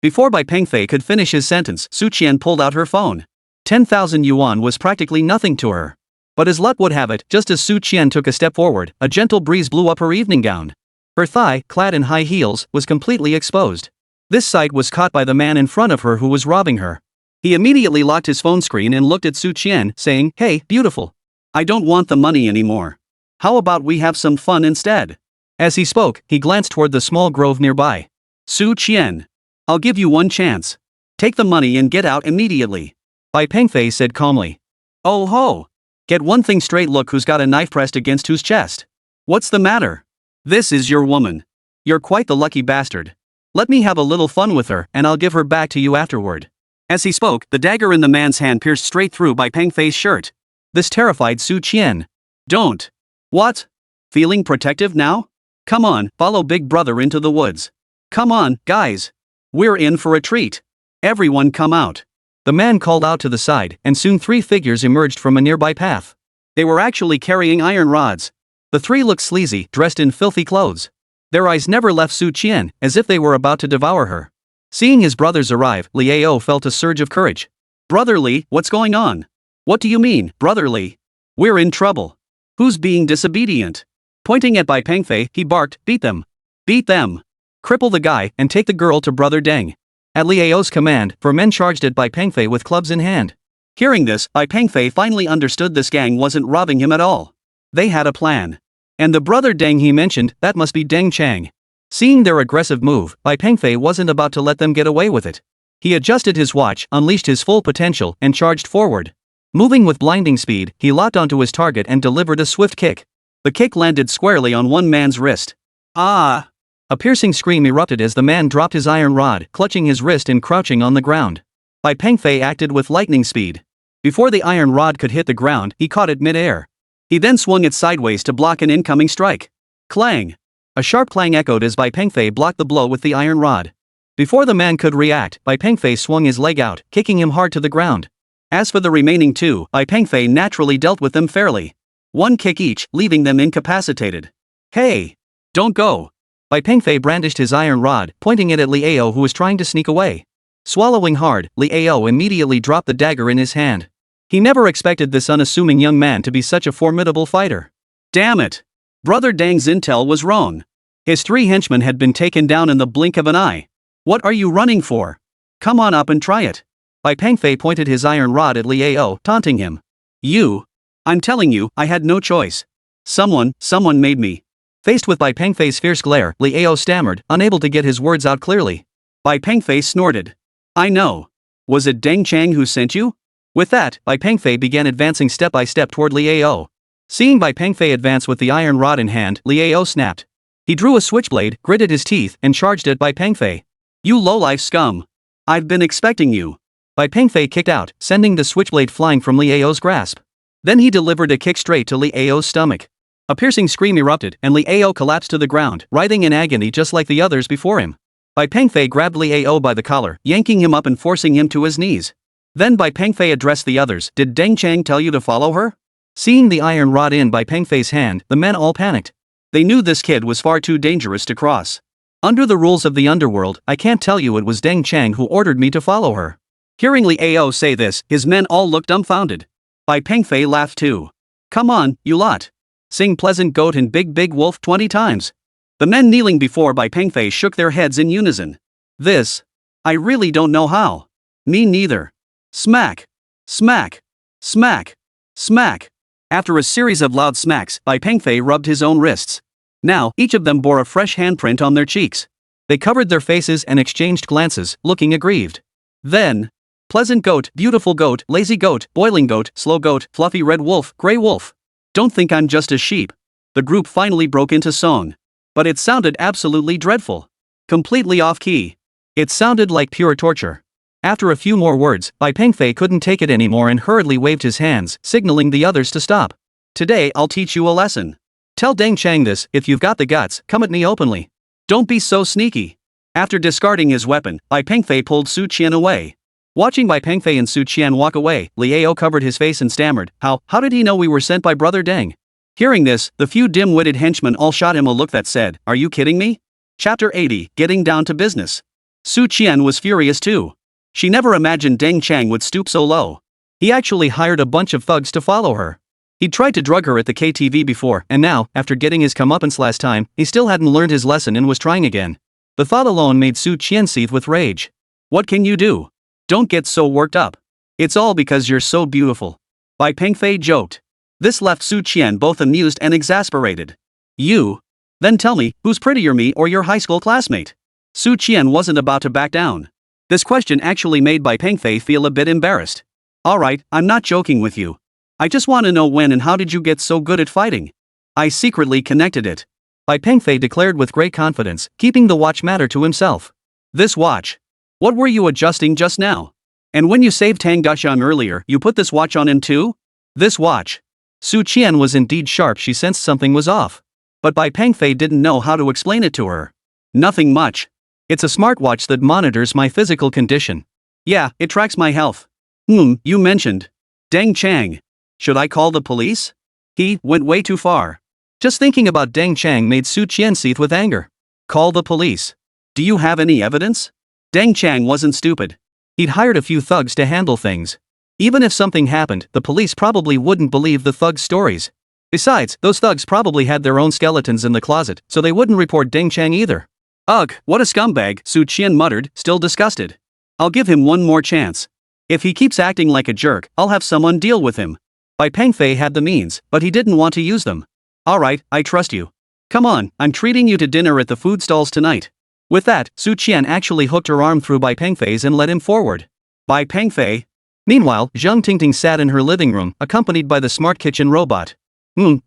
A: Before Bai Pengfei could finish his sentence, Su Qian pulled out her phone. 10,000 yuan was practically nothing to her. But as luck would have it, just as Su Qian took a step forward, a gentle breeze blew up her evening gown. Her thigh, clad in high heels, was completely exposed. This sight was caught by the man in front of her who was robbing her. He immediately locked his phone screen and looked at Su Qian, saying, "Hey, beautiful. I don't want the money anymore. How about we have some fun instead?" As he spoke, he glanced toward the small grove nearby. Su Qian. I'll give you one chance. Take the money and get out immediately. Bai Pengfei said calmly. Oh ho! Get one thing straight, look who's got a knife pressed against whose chest. What's the matter? This is your woman. You're quite the lucky bastard. Let me have a little fun with her and I'll give her back to you afterward. As he spoke, the dagger in the man's hand pierced straight through Bai Pengfei's shirt. This terrified Su Qian. Don't. What? Feeling protective now? Come on, follow Big Brother into the woods. Come on, guys. We're in for a treat. Everyone come out. The man called out to the side, and soon 3 figures emerged from a nearby path. They were actually carrying iron rods. The 3 looked sleazy, dressed in filthy clothes. Their eyes never left Su Qian, as if they were about to devour her. Seeing his brothers arrive, Liao felt a surge of courage. Brother Li, what's going on? What do you mean, Brother Li? We're in trouble. Who's being disobedient? Pointing at Bai Pengfei, he barked, beat them. Beat them. Cripple the guy, and take the girl to Brother Deng. At Liao's command, 4 men charged at Bai Pengfei with clubs in hand. Hearing this, Bai Pengfei finally understood this gang wasn't robbing him at all. They had a plan. And the Brother Deng he mentioned, that must be Deng Chang. Seeing their aggressive move, Bai Pengfei wasn't about to let them get away with it. He adjusted his watch, unleashed his full potential, and charged forward. Moving with blinding speed, he locked onto his target and delivered a swift kick. The kick landed squarely on one man's wrist. Ah! A piercing scream erupted as the man dropped his iron rod, clutching his wrist and crouching on the ground. Bai Pengfei acted with lightning speed. Before the iron rod could hit the ground, he caught it mid-air. He then swung it sideways to block an incoming strike. Clang! A sharp clang echoed as Bai Pengfei blocked the blow with the iron rod. Before the man could react, Bai Pengfei swung his leg out, kicking him hard to the ground. As for the remaining 2, Bai Pengfei naturally dealt with them fairly. 1 kick each, leaving them incapacitated. Hey! Don't go! Bai Pengfei brandished his iron rod, pointing it at Liao who was trying to sneak away. Swallowing hard, Liao immediately dropped the dagger in his hand. He never expected this unassuming young man to be such a formidable fighter. Damn it! Brother Deng's intel was wrong. His 3 henchmen had been taken down in the blink of an eye. What are you running for? Come on up and try it. Bai Pengfei pointed his iron rod at Liao, taunting him. You! I'm telling you, I had no choice. Someone made me. Faced with Bai Pengfei's fierce glare, Liao stammered, unable to get his words out clearly. Bai Pengfei snorted. I know. Was it Deng Chang who sent you? With that, Bai Pengfei began advancing step by step toward Liao. Seeing Bai Pengfei advance with the iron rod in hand, Liao snapped. He drew a switchblade, gritted his teeth, and charged at Bai Pengfei. You lowlife scum. I've been expecting you. Bai Pengfei kicked out, sending the switchblade flying from Liao's grasp. Then he delivered a kick straight to Liao's stomach. A piercing scream erupted, and Liao collapsed to the ground, writhing in agony just like the others before him. Bai Pengfei grabbed Liao by the collar, yanking him up and forcing him to his knees. Then Bai Pengfei addressed the others. Did Deng Chang tell you to follow her? Seeing the iron rod in Bai Pengfei's hand, the men all panicked. They knew this kid was far too dangerous to cross. Under the rules of the underworld, I can't tell you it was Deng Chang who ordered me to follow her. Hearing Liao say this, his men all looked dumbfounded. Bai Pengfei laughed too. Come on, you lot. Sing Pleasant Goat and Big Wolf 20 times. The men kneeling before Bai Pengfei shook their heads in unison. This. I really don't know how. Me neither. Smack. Smack. Smack. Smack. After a series of loud smacks, Bai Pengfei rubbed his own wrists. Now, each of them bore a fresh handprint on their cheeks. They covered their faces and exchanged glances, looking aggrieved. Then. Pleasant goat, beautiful goat, lazy goat, boiling goat, slow goat, fluffy red wolf, gray wolf. Don't think I'm just a sheep. The group finally broke into song. But it sounded absolutely dreadful. Completely off key. It sounded like pure torture. After a few more words, Bai Pengfei couldn't take it anymore and hurriedly waved his hands, signaling the others to stop. Today I'll teach you a lesson. Tell Deng Chang this, if you've got the guts, come at me openly. Don't be so sneaky. After discarding his weapon, Bai Pengfei pulled Su Qian away. Watching Bai Pengfei and Su Qian walk away, Liao covered his face and stammered, How did he know we were sent by Brother Deng? Hearing this, the few dim-witted henchmen all shot him a look that said, Are you kidding me? Chapter 80, Getting Down to Business. Su Qian was furious too. She never imagined Deng Chang would stoop so low. He actually hired a bunch of thugs to follow her. He'd tried to drug her at the KTV before, and now, after getting his comeuppance last time, he still hadn't learned his lesson and was trying again. The thought alone made Su Qian seethe with rage. What can you do? Don't get so worked up. It's all because you're so beautiful. Bai Pengfei joked. This left Su Qian both amused and exasperated. You? Then tell me, who's prettier, me or your high school classmate? Su Qian wasn't about to back down. This question actually made Bai Pengfei feel a bit embarrassed. Alright, I'm not joking with you. I just want to know when and how did you get so good at fighting? I secretly connected it. Bai Pengfei declared with great confidence, keeping the watch matter to himself. This watch? What were you adjusting just now? And when you saved Tang Daxiang earlier, you put this watch on him too? This watch? Su Qian was indeed sharp. She sensed something was off. But Bai Pengfei didn't know how to explain it to her. Nothing much. It's a smartwatch that monitors my physical condition. Yeah, it tracks my health. You mentioned Deng Chang. Should I call the police? He went way too far. Just thinking about Deng Chang made Su Qian seethe with anger. Call the police. Do you have any evidence? Deng Chang wasn't stupid. He'd hired a few thugs to handle things. Even if something happened, the police probably wouldn't believe the thugs' stories. Besides, those thugs probably had their own skeletons in the closet, so they wouldn't report Deng Chang either. Ugh, what a scumbag, Su Qian muttered, still disgusted. I'll give him one more chance. If he keeps acting like a jerk, I'll have someone deal with him. Bai Pengfei had the means, but he didn't want to use them. Alright, I trust you. Come on, I'm treating you to dinner at the food stalls tonight. With that, Su Qian actually hooked her arm through Bai Pengfei's and led him forward. Bai Pengfei. Meanwhile, Zhang Tingting sat in her living room, accompanied by the smart kitchen robot.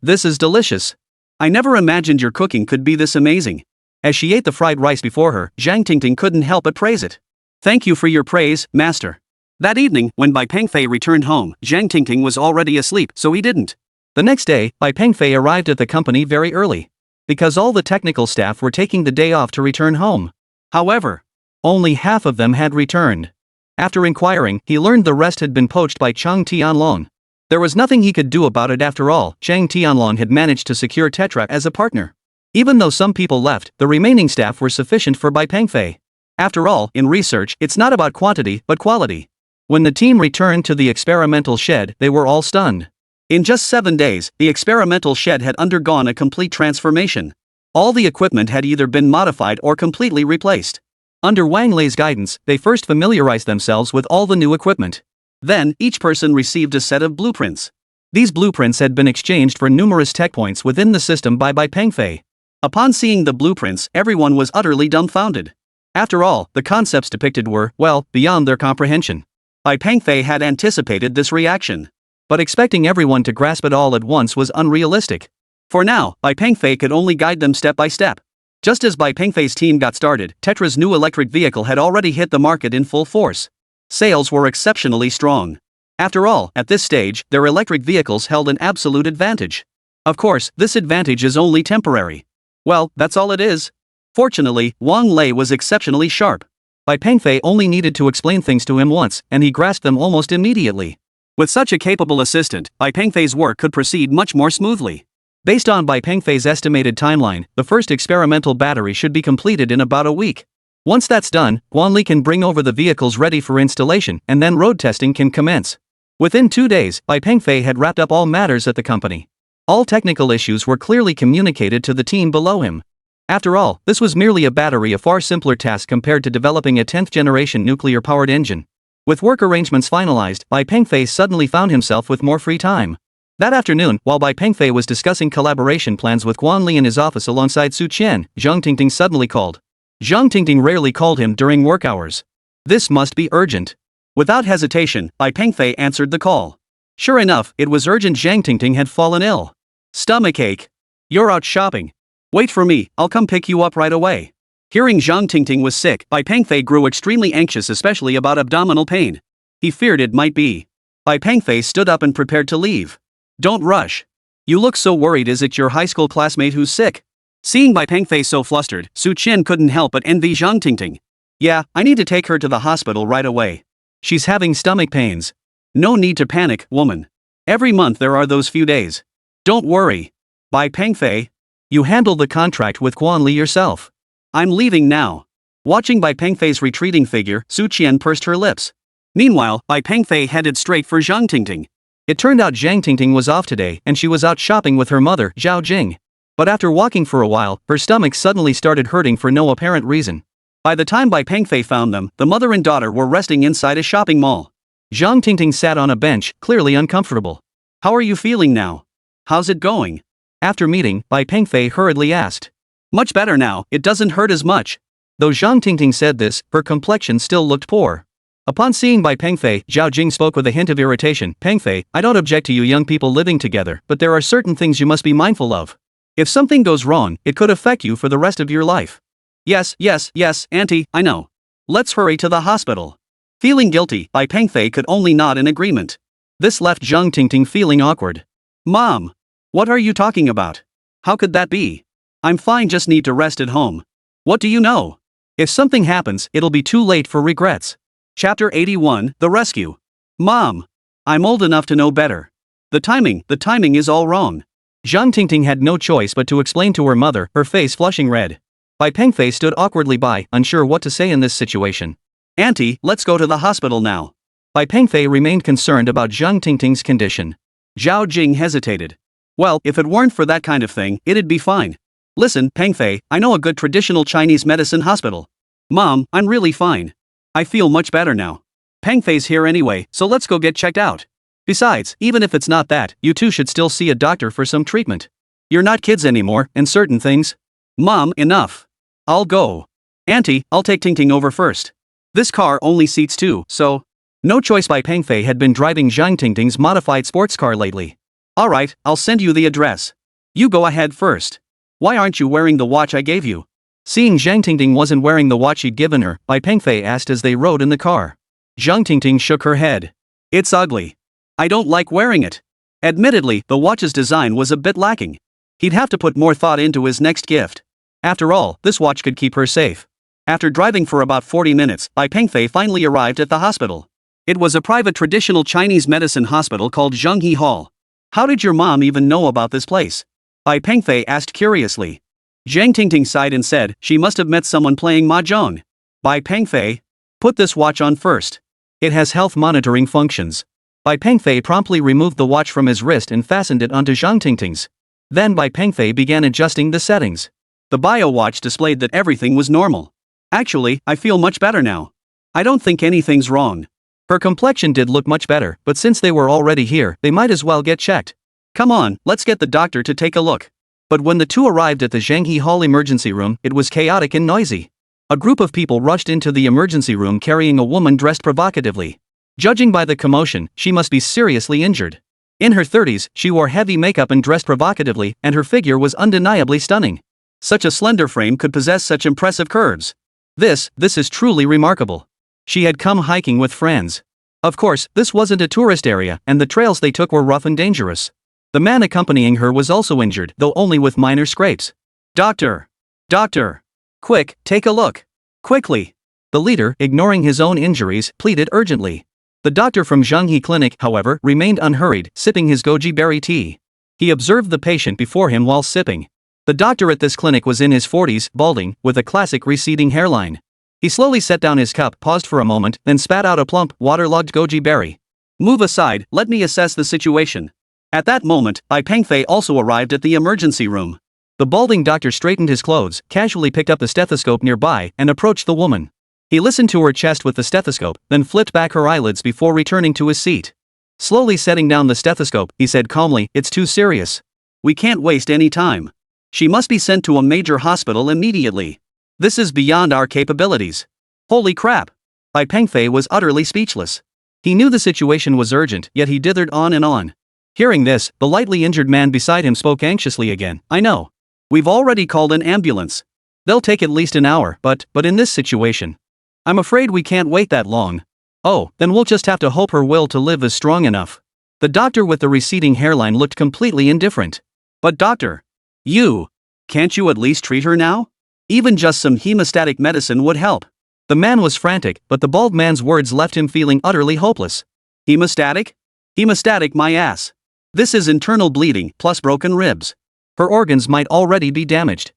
A: This is delicious. I never imagined your cooking could be this amazing. As she ate the fried rice before her, Zhang Tingting couldn't help but praise it. Thank you for your praise, master. That evening, when Bai Pengfei returned home, Zhang Tingting was already asleep, so he didn't. The next day, Bai Pengfei arrived at the company very early. Because all the technical staff were taking the day off to return home. However, only half of them had returned. After inquiring, he learned the rest had been poached by Chang Tianlong. There was nothing he could do about it after all. Chang Tianlong had managed to secure Tetra as a partner. Even though some people left, the remaining staff were sufficient for Bai Pengfei. After all, in research, it's not about quantity, but quality. When the team returned to the experimental shed, they were all stunned. In just 7 days, the experimental shed had undergone a complete transformation. All the equipment had either been modified or completely replaced. Under Wang Lei's guidance, they first familiarized themselves with all the new equipment. Then, each person received a set of blueprints. These blueprints had been exchanged for numerous tech points within the system by Bai Pengfei. Upon seeing the blueprints, everyone was utterly dumbfounded. After all, the concepts depicted were, well, beyond their comprehension. Bai Pengfei had anticipated this reaction. But expecting everyone to grasp it all at once was unrealistic. For now, Bai Pengfei could only guide them step by step. Just as Bai Pengfei's team got started, Tetra's new electric vehicle had already hit the market in full force. Sales were exceptionally strong. After all, at this stage, their electric vehicles held an absolute advantage. Of course, this advantage is only temporary. Well, that's all it is. Fortunately, Wang Lei was exceptionally sharp. Bai Pengfei only needed to explain things to him once, and he grasped them almost immediately. With such a capable assistant, Bai Pengfei's work could proceed much more smoothly. Based on Bai Pengfei's estimated timeline, the first experimental battery should be completed in about a week. Once that's done, Guanli can bring over the vehicles ready for installation, and then road testing can commence. Within 2 days, Bai Pengfei had wrapped up all matters at the company. All technical issues were clearly communicated to the team below him. After all, this was merely a battery, a far simpler task compared to developing a 10th-generation nuclear-powered engine. With work arrangements finalized, Bai Pengfei suddenly found himself with more free time. That afternoon, while Bai Pengfei was discussing collaboration plans with Guanli in his office alongside Su Qian, Zhang Tingting suddenly called. Zhang Tingting rarely called him during work hours. This must be urgent. Without hesitation, Bai Pengfei answered the call. Sure enough, it was urgent. Zhang Tingting had fallen ill. Stomachache. You're out shopping. Wait for me, I'll come pick you up right away. Hearing Zhang Tingting was sick, Bai Pengfei grew extremely anxious, especially about abdominal pain. He feared it might be. Bai Pengfei stood up and prepared to leave. Don't rush. You look so worried. Is it your high school classmate who's sick? Seeing Bai Pengfei so flustered, Su Qian couldn't help but envy Zhang Tingting. Yeah, I need to take her to the hospital right away. She's having stomach pains. No need to panic, woman. Every month there are those few days. Don't worry. Bai Pengfei, you handle the contract with Quan Li yourself. I'm leaving now. Watching Bai Pengfei's retreating figure, Su Qian pursed her lips. Meanwhile, Bai Pengfei headed straight for Zhang Tingting. It turned out Zhang Tingting was off today and she was out shopping with her mother, Zhao Jing. But after walking for a while, her stomach suddenly started hurting for no apparent reason. By the time Bai Pengfei found them, the mother and daughter were resting inside a shopping mall. Zhang Tingting sat on a bench, clearly uncomfortable. How are you feeling now? How's it going? After meeting, Bai Pengfei hurriedly asked. Much better now, it doesn't hurt as much. Though Zhang Tingting said this, her complexion still looked poor. Upon seeing Bai Pengfei, Zhao Jing spoke with a hint of irritation. Pengfei, I don't object to you young people living together, but there are certain things you must be mindful of. If something goes wrong, it could affect you for the rest of your life. Yes, auntie, I know. Let's hurry to the hospital. Feeling guilty, Bai Pengfei could only nod in agreement. This left Zhang Tingting feeling awkward. Mom! What are you talking about? How could that be? I'm fine, just need to rest at home. What do you know? If something happens, it'll be too late for regrets. Chapter 81, The Rescue. Mom! I'm old enough to know better. The timing is all wrong. Zhang Tingting had no choice but to explain to her mother, her face flushing red. Bai Pengfei stood awkwardly by, unsure what to say in this situation. Auntie, let's go to the hospital now. Bai Pengfei remained concerned about Zhang Tingting's condition. Zhao Jing hesitated. Well, if it weren't for that kind of thing, it'd be fine. Listen, Pengfei, I know a good traditional Chinese medicine hospital. Mom, I'm really fine. I feel much better now. Pengfei's here anyway, so let's go get checked out. Besides, even if it's not that, you two should still see a doctor for some treatment. You're not kids anymore, and certain things. Mom, enough. I'll go. Auntie, I'll take Tingting over first. This car only seats two, so. No choice. Bai Pengfei had been driving Zhang Tingting's modified sports car lately. Alright, I'll send you the address. You go ahead first. Why aren't you wearing the watch I gave you? Seeing Zhang Tingting wasn't wearing the watch he'd given her, Bai Pengfei asked as they rode in the car. Zhang Tingting shook her head. It's ugly. I don't like wearing it. Admittedly, the watch's design was a bit lacking. He'd have to put more thought into his next gift. After all, this watch could keep her safe. After driving for about 40 minutes, Bai Pengfei finally arrived at the hospital. It was a private traditional Chinese medicine hospital called Zhonghe Hall. How did your mom even know about this place? Bai Pengfei asked curiously. Zhang Tingting sighed and said, she must have met someone playing mahjong. Bai Pengfei, put this watch on first. It has health monitoring functions. Bai Pengfei promptly removed the watch from his wrist and fastened it onto Zhang Tingting's. Then Bai Pengfei began adjusting the settings. The bio watch displayed that everything was normal. Actually, I feel much better now. I don't think anything's wrong. Her complexion did look much better, but since they were already here, they might as well get checked. Come on, let's get the doctor to take a look. But when the two arrived at the Zhonghe Hall emergency room, it was chaotic and noisy. A group of people rushed into the emergency room carrying a woman dressed provocatively. Judging by the commotion, she must be seriously injured. In her 30s, she wore heavy makeup and dressed provocatively, and her figure was undeniably stunning. Such a slender frame could possess such impressive curves. This is truly remarkable. She had come hiking with friends. Of course, this wasn't a tourist area, and the trails they took were rough and dangerous. The man accompanying her was also injured, though only with minor scrapes. Doctor! Doctor! Quick, take a look! Quickly! The leader, ignoring his own injuries, pleaded urgently. The doctor from Zhonghe Clinic, however, remained unhurried, sipping his goji berry tea. He observed the patient before him while sipping. The doctor at this clinic was in his 40s, balding, with a classic receding hairline. He slowly set down his cup, paused for a moment, then spat out a plump, waterlogged goji berry. Move aside, let me assess the situation. At that moment, Bai Pengfei also arrived at the emergency room. The balding doctor straightened his clothes, casually picked up the stethoscope nearby, and approached the woman. He listened to her chest with the stethoscope, then flipped back her eyelids before returning to his seat. Slowly setting down the stethoscope, he said calmly, "It's too serious. We can't waste any time. She must be sent to a major hospital immediately. This is beyond our capabilities." Holy crap! Bai Pengfei was utterly speechless. He knew the situation was urgent, yet he dithered on and on. Hearing this, the lightly injured man beside him spoke anxiously again. I know. We've already called an ambulance. They'll take at least an hour, but in this situation, I'm afraid we can't wait that long. Oh, then we'll just have to hope her will to live is strong enough. The doctor with the receding hairline looked completely indifferent. But doctor, can't you at least treat her now? Even just some hemostatic medicine would help. The man was frantic, but the bald man's words left him feeling utterly hopeless. Hemostatic? Hemostatic my ass. This is internal bleeding plus broken ribs. Her organs might already be damaged.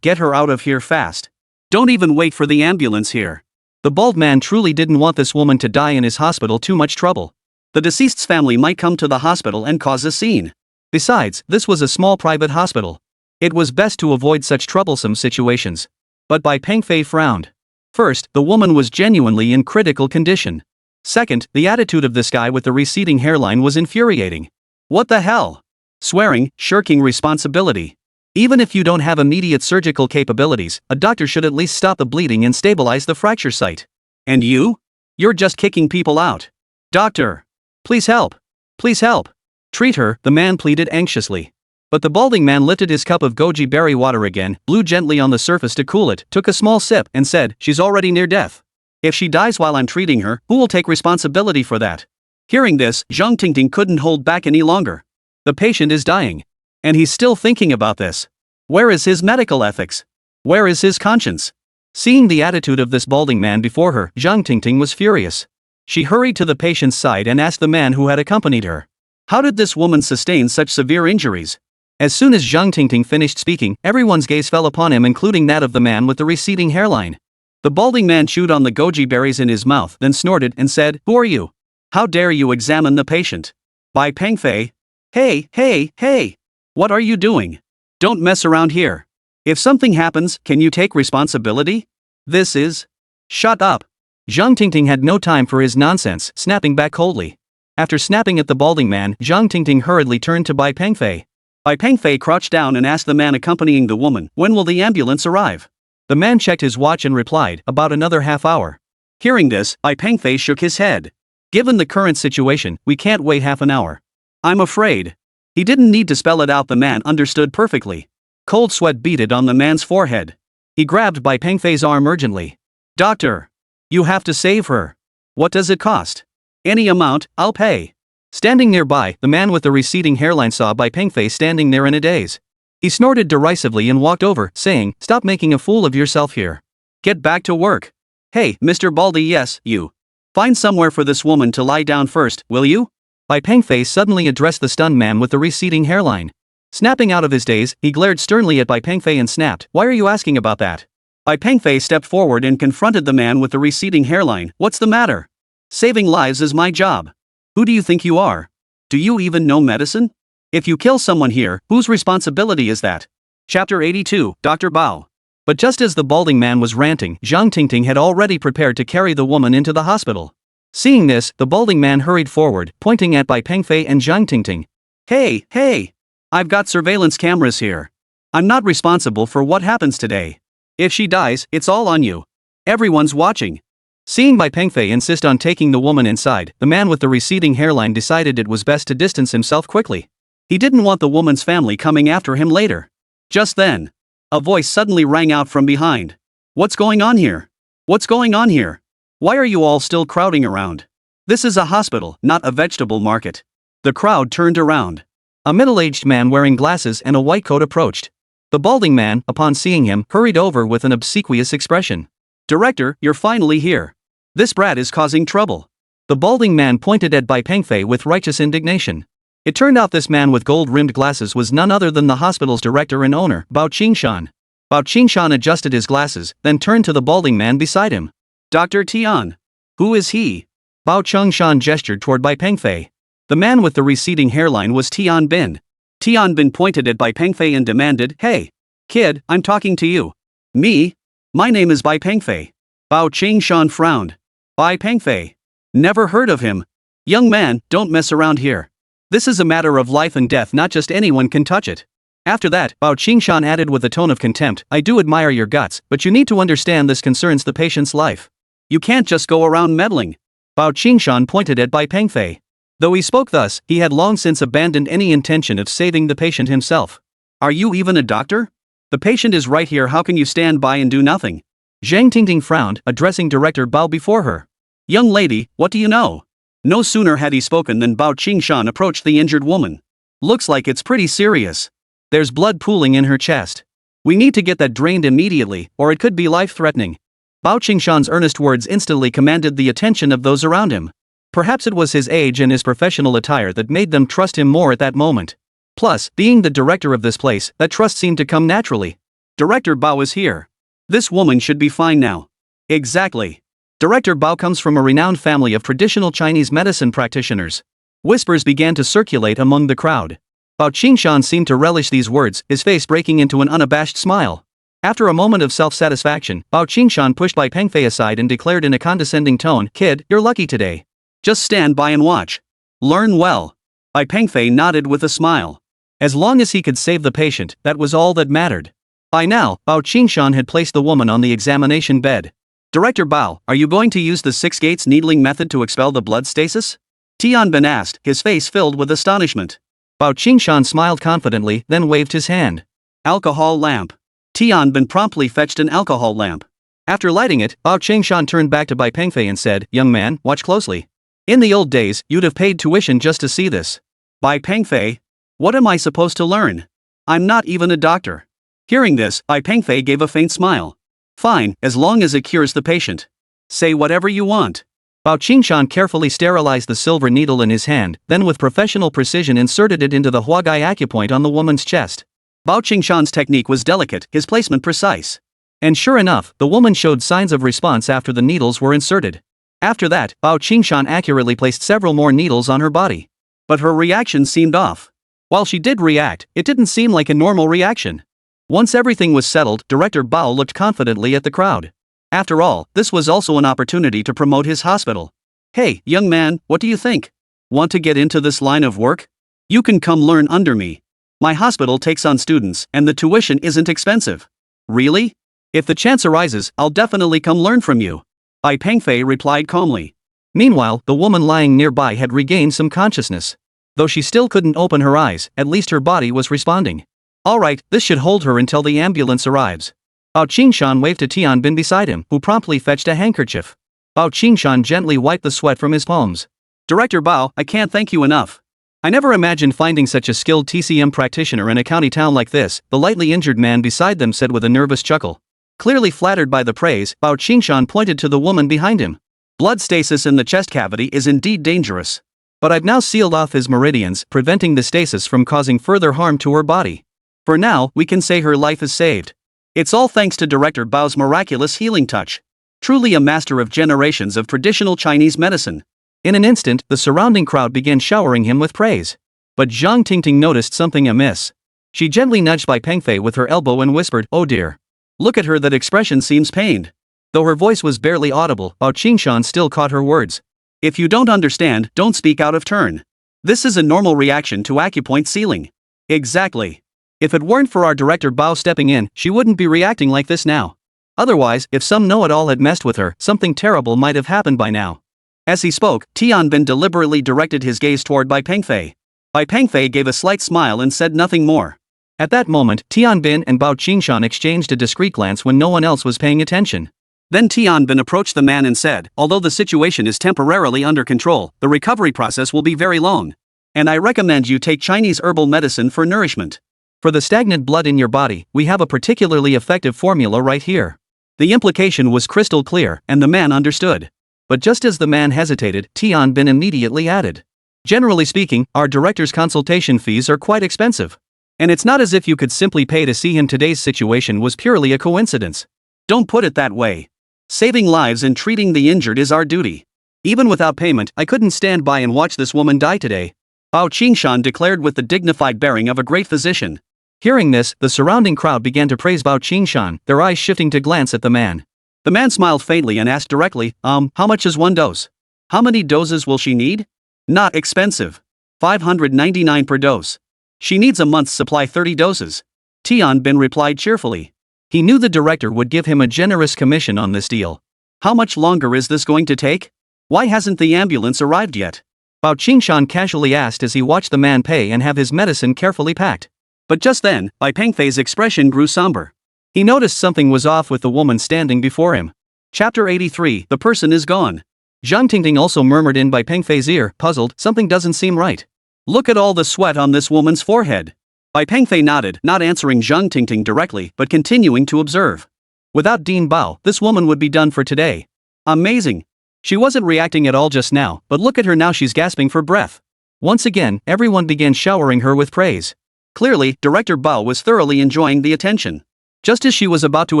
A: Get her out of here fast. Don't even wait for the ambulance here. The bald man truly didn't want this woman to die in his hospital. Too much trouble. The deceased's family might come to the hospital and cause a scene. Besides, this was a small private hospital. It was best to avoid such troublesome situations. But Bai Pengfei frowned. First, the woman was genuinely in critical condition. Second, the attitude of this guy with the receding hairline was infuriating. What the hell? Swearing, shirking responsibility. Even if you don't have immediate surgical capabilities, a doctor should at least stop the bleeding and stabilize the fracture site. And you're just kicking people out. Doctor! Please help! Please help! Treat her, the man pleaded anxiously. But the balding man lifted his cup of goji berry water again, blew gently on the surface to cool it, took a small sip, and said, she's already near death. If she dies while I'm treating her, who will take responsibility for that? Hearing this, Zhang Tingting couldn't hold back any longer. The patient is dying. And he's still thinking about this. Where is his medical ethics? Where is his conscience? Seeing the attitude of this balding man before her, Zhang Tingting was furious. She hurried to the patient's side and asked the man who had accompanied her. How did this woman sustain such severe injuries? As soon as Zhang Tingting finished speaking, everyone's gaze fell upon him, including that of the man with the receding hairline. The balding man chewed on the goji berries in his mouth, then snorted and said, Who are you? How dare you examine the patient? Bai Pengfei. Hey! What are you doing? Don't mess around here. If something happens, can you take responsibility? This is... Shut up. Zhang Tingting had no time for his nonsense, snapping back coldly. After snapping at the balding man, Zhang Tingting hurriedly turned to Bai Pengfei. Bai Pengfei crouched down and asked the man accompanying the woman, when will the ambulance arrive? The man checked his watch and replied, about another half hour. Hearing this, Bai Pengfei shook his head. Given the current situation, we can't wait half an hour. I'm afraid. He didn't need to spell it out, the man understood perfectly. Cold sweat beaded on the man's forehead. He grabbed Bai Pengfei's arm urgently. Doctor! You have to save her. What does it cost? Any amount, I'll pay. Standing nearby, the man with the receding hairline saw Bai Pengfei standing there in a daze. He snorted derisively and walked over, saying, Stop making a fool of yourself here. Get back to work. Hey, Mr. Baldy, yes, you. Find somewhere for this woman to lie down first, will you? Bai Pengfei suddenly addressed the stunned man with the receding hairline. Snapping out of his daze, he glared sternly at Bai Pengfei and snapped, Why are you asking about that? Bai Pengfei stepped forward and confronted the man with the receding hairline. What's the matter? Saving lives is my job. Who do you think you are? Do you even know medicine? If you kill someone here, whose responsibility is that? Chapter 82, Dr. Bao. But just as the balding man was ranting, Zhang Tingting had already prepared to carry the woman into the hospital. Seeing this, the balding man hurried forward, pointing at Bai Pengfei and Zhang Tingting. Hey! I've got surveillance cameras here. I'm not responsible for what happens today. If she dies, it's all on you. Everyone's watching. Seeing Bai Pengfei insist on taking the woman inside, the man with the receding hairline decided it was best to distance himself quickly. He didn't want the woman's family coming after him later. Just then, a voice suddenly rang out from behind. What's going on here? What's going on here? Why are you all still crowding around? This is a hospital, not a vegetable market. The crowd turned around. A middle-aged man wearing glasses and a white coat approached. The balding man, upon seeing him, hurried over with an obsequious expression. Director, you're finally here. This brat is causing trouble. The balding man pointed at Bai Pengfei with righteous indignation. It turned out this man with gold-rimmed glasses was none other than the hospital's director and owner, Bao Qingshan. Bao Qingshan adjusted his glasses, then turned to the balding man beside him. Dr. Tian. Who is he? Bao Qingshan gestured toward Bai Pengfei. The man with the receding hairline was Tian Bin. Tian Bin pointed at Bai Pengfei and demanded, Hey, kid, I'm talking to you. Me? My name is Bai Pengfei. Bao Qingshan frowned. Bai Pengfei. Never heard of him. Young man, don't mess around here. This is a matter of life and death, not just anyone can touch it. After that, Bao Qingshan added with a tone of contempt, I do admire your guts, but you need to understand this concerns the patient's life. You can't just go around meddling. Bao Qingshan pointed at Bai Pengfei. Though he spoke thus, he had long since abandoned any intention of saving the patient himself. Are you even a doctor? The patient is right here, how can you stand by and do nothing? Zhang Tingting frowned, addressing Director Bao before her. Young lady, what do you know? No sooner had he spoken than Bao Qingshan approached the injured woman. Looks like it's pretty serious. There's blood pooling in her chest. We need to get that drained immediately, or it could be life-threatening. Bao Qingshan's earnest words instantly commanded the attention of those around him. Perhaps it was his age and his professional attire that made them trust him more at that moment. Plus, being the director of this place, that trust seemed to come naturally. Director Bao is here. This woman should be fine now. Exactly. Director Bao comes from a renowned family of traditional Chinese medicine practitioners. Whispers began to circulate among the crowd. Bao Qingshan seemed to relish these words, his face breaking into an unabashed smile. After a moment of self-satisfaction, Bao Qingshan pushed Bai Pengfei aside and declared in a condescending tone, "Kid, you're lucky today. Just stand by and watch. Learn well." Bai Pengfei nodded with a smile. As long as he could save the patient, that was all that mattered. By now, Bao Qingshan had placed the woman on the examination bed. Director Bao, are you going to use the 6 gates needling method to expel the blood stasis? Tianbin asked, his face filled with astonishment. Bao Qingshan smiled confidently, then waved his hand. Alcohol lamp. Tianbin promptly fetched an alcohol lamp. After lighting it, Bao Qingshan turned back to Bai Pengfei and said, "Young man, watch closely. In the old days, you'd have paid tuition just to see this." Bai Pengfei? What am I supposed to learn? I'm not even a doctor. Hearing this, Bai Pengfei gave a faint smile. Fine, as long as it cures the patient. Say whatever you want. Bao Qingshan carefully sterilized the silver needle in his hand, then with professional precision inserted it into the huagai acupoint on the woman's chest. Bao Qingshan's technique was delicate, his placement precise. And sure enough, the woman showed signs of response after the needles were inserted. After that, Bao Qingshan accurately placed several more needles on her body. But her reaction seemed off. While she did react, it didn't seem like a normal reaction. Once everything was settled, Director Bao looked confidently at the crowd. After all, this was also an opportunity to promote his hospital. Hey, young man, what do you think? Want to get into this line of work? You can come learn under me. My hospital takes on students, and the tuition isn't expensive. Really? If the chance arises, I'll definitely come learn from you. Bai Pengfei replied calmly. Meanwhile, the woman lying nearby had regained some consciousness. Though she still couldn't open her eyes, at least her body was responding. Alright, this should hold her until the ambulance arrives. Bao Qingshan waved to Tianbin beside him, who promptly fetched a handkerchief. Bao Qingshan gently wiped the sweat from his palms. Director Bao, I can't thank you enough. I never imagined finding such a skilled TCM practitioner in a county town like this, the lightly injured man beside them said with a nervous chuckle. Clearly flattered by the praise, Bao Qingshan pointed to the woman behind him. Blood stasis in the chest cavity is indeed dangerous. But I've now sealed off his meridians, preventing the stasis from causing further harm to her body. For now, we can say her life is saved. It's all thanks to Director Bao's miraculous healing touch. Truly a master of generations of traditional Chinese medicine. In an instant, the surrounding crowd began showering him with praise. But Zhang Tingting noticed something amiss. She gently nudged Bai Pengfei with her elbow and whispered, "Oh dear. Look at her, that expression seems pained." Though her voice was barely audible, Bao Qingshan still caught her words. If you don't understand, don't speak out of turn. This is a normal reaction to acupoint sealing. Exactly. If it weren't for our Director Bao stepping in, she wouldn't be reacting like this now. Otherwise, if some know-it-all had messed with her, something terrible might have happened by now. As he spoke, Tianbin deliberately directed his gaze toward Bai Pengfei. Bai Pengfei gave a slight smile and said nothing more. At that moment, Tianbin and Bao Qingshan exchanged a discreet glance when no one else was paying attention. Then Tianbin approached the man and said, "Although the situation is temporarily under control, the recovery process will be very long. And I recommend you take Chinese herbal medicine for nourishment. For the stagnant blood in your body, we have a particularly effective formula right here." The implication was crystal clear, and the man understood. But just as the man hesitated, Tianbin immediately added, "Generally speaking, our director's consultation fees are quite expensive. And it's not as if you could simply pay to see him. Today's situation was purely a coincidence." Don't put it that way. Saving lives and treating the injured is our duty. Even without payment, I couldn't stand by and watch this woman die today. Bao Qingshan declared with the dignified bearing of a great physician. Hearing this, the surrounding crowd began to praise Bao Qingshan, their eyes shifting to glance at the man. The man smiled faintly and asked directly, how much is one dose? How many doses will she need? Not expensive. 599 per dose. She needs a month's supply, 30 doses. Tianbin replied cheerfully. He knew the director would give him a generous commission on this deal. How much longer is this going to take? Why hasn't the ambulance arrived yet? Bao Qingshan casually asked as he watched the man pay and have his medicine carefully packed. But just then, Bai Pengfei's expression grew somber. He noticed something was off with the woman standing before him. Chapter 83, The person is gone. Zhang Tingting also murmured in Bai Pengfei's ear, puzzled, something doesn't seem right. Look at all the sweat on this woman's forehead. Bai Pengfei nodded, not answering Zhang Tingting directly but continuing to observe. Without Ding Bao, this woman would be done for today. Amazing. She wasn't reacting at all just now, but look at her now, she's gasping for breath. Once again, everyone began showering her with praise. Clearly, Director Bao was thoroughly enjoying the attention. Just as she was about to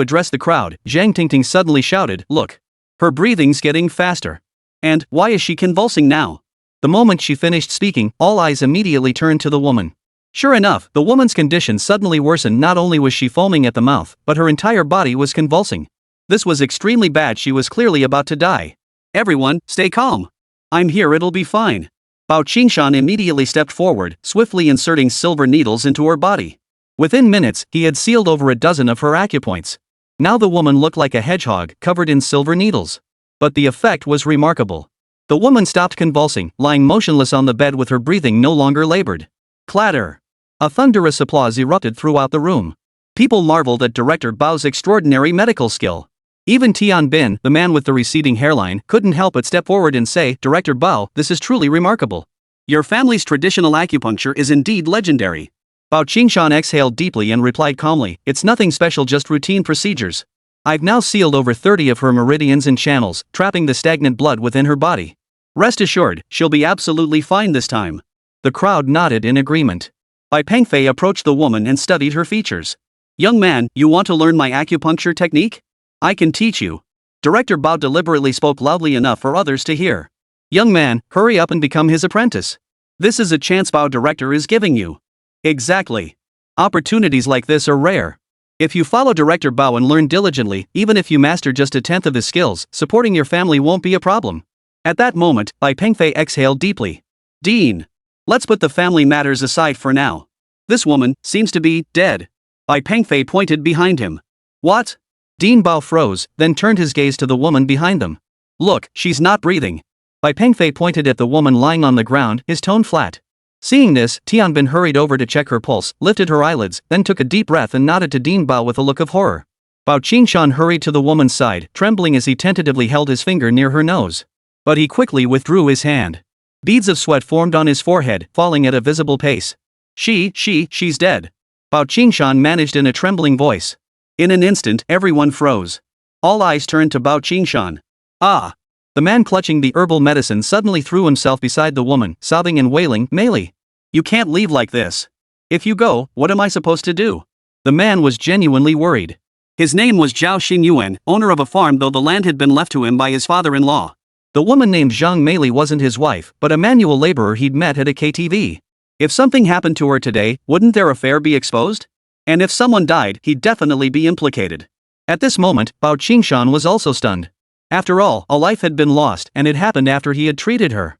A: address the crowd, Zhang Tingting suddenly shouted, look. Her breathing's getting faster. And, why is she convulsing now? The moment she finished speaking, all eyes immediately turned to the woman. Sure enough, the woman's condition suddenly worsened. Not only was she foaming at the mouth, but her entire body was convulsing. This was extremely bad, she was clearly about to die. Everyone, stay calm. I'm here, it'll be fine. Bao Qingshan immediately stepped forward, swiftly inserting silver needles into her body. Within minutes, he had sealed over a dozen of her acupoints. Now the woman looked like a hedgehog, covered in silver needles. But the effect was remarkable. The woman stopped convulsing, lying motionless on the bed with her breathing no longer labored. Clatter! A thunderous applause erupted throughout the room. People marveled at Director Bao's extraordinary medical skill. Even Tian Bin, the man with the receding hairline, couldn't help but step forward and say, Director Bao, this is truly remarkable. Your family's traditional acupuncture is indeed legendary. Bao Qingshan exhaled deeply and replied calmly, it's nothing special, just routine procedures. I've now sealed over 30 of her meridians and channels, trapping the stagnant blood within her body. Rest assured, she'll be absolutely fine this time. The crowd nodded in agreement. Bai Pengfei approached the woman and studied her features. Young man, you want to learn my acupuncture technique? I can teach you. Director Bao deliberately spoke loudly enough for others to hear. Young man, hurry up and become his apprentice. This is a chance Bao Director is giving you. Exactly. Opportunities like this are rare. If you follow Director Bao and learn diligently, even if you master just a tenth of his skills, supporting your family won't be a problem. At that moment, Bai Pengfei exhaled deeply. Dean. Let's put the family matters aside for now. This woman seems to be dead. Bai Pengfei pointed behind him. What? Ding Bao froze, then turned his gaze to the woman behind them. Look, she's not breathing. Bai Pengfei pointed at the woman lying on the ground, his tone flat. Seeing this, Tianbin hurried over to check her pulse, lifted her eyelids, then took a deep breath and nodded to Ding Bao with a look of horror. Bao Qingshan hurried to the woman's side, trembling as he tentatively held his finger near her nose. But he quickly withdrew his hand. Beads of sweat formed on his forehead, falling at a visible pace. She's dead. Bao Qingshan managed in a trembling voice. In an instant, everyone froze. All eyes turned to Bao Qingshan. Ah! The man clutching the herbal medicine suddenly threw himself beside the woman, sobbing and wailing, Meili. You can't leave like this. If you go, what am I supposed to do? The man was genuinely worried. His name was Zhao Xingyuan, owner of a farm, though the land had been left to him by his father-in-law. The woman named Zhang Meili wasn't his wife, but a manual laborer he'd met at a KTV. If something happened to her today, wouldn't their affair be exposed? And if someone died, he'd definitely be implicated. At this moment, Bao Qingshan was also stunned. After all, a life had been lost, and it happened after he had treated her.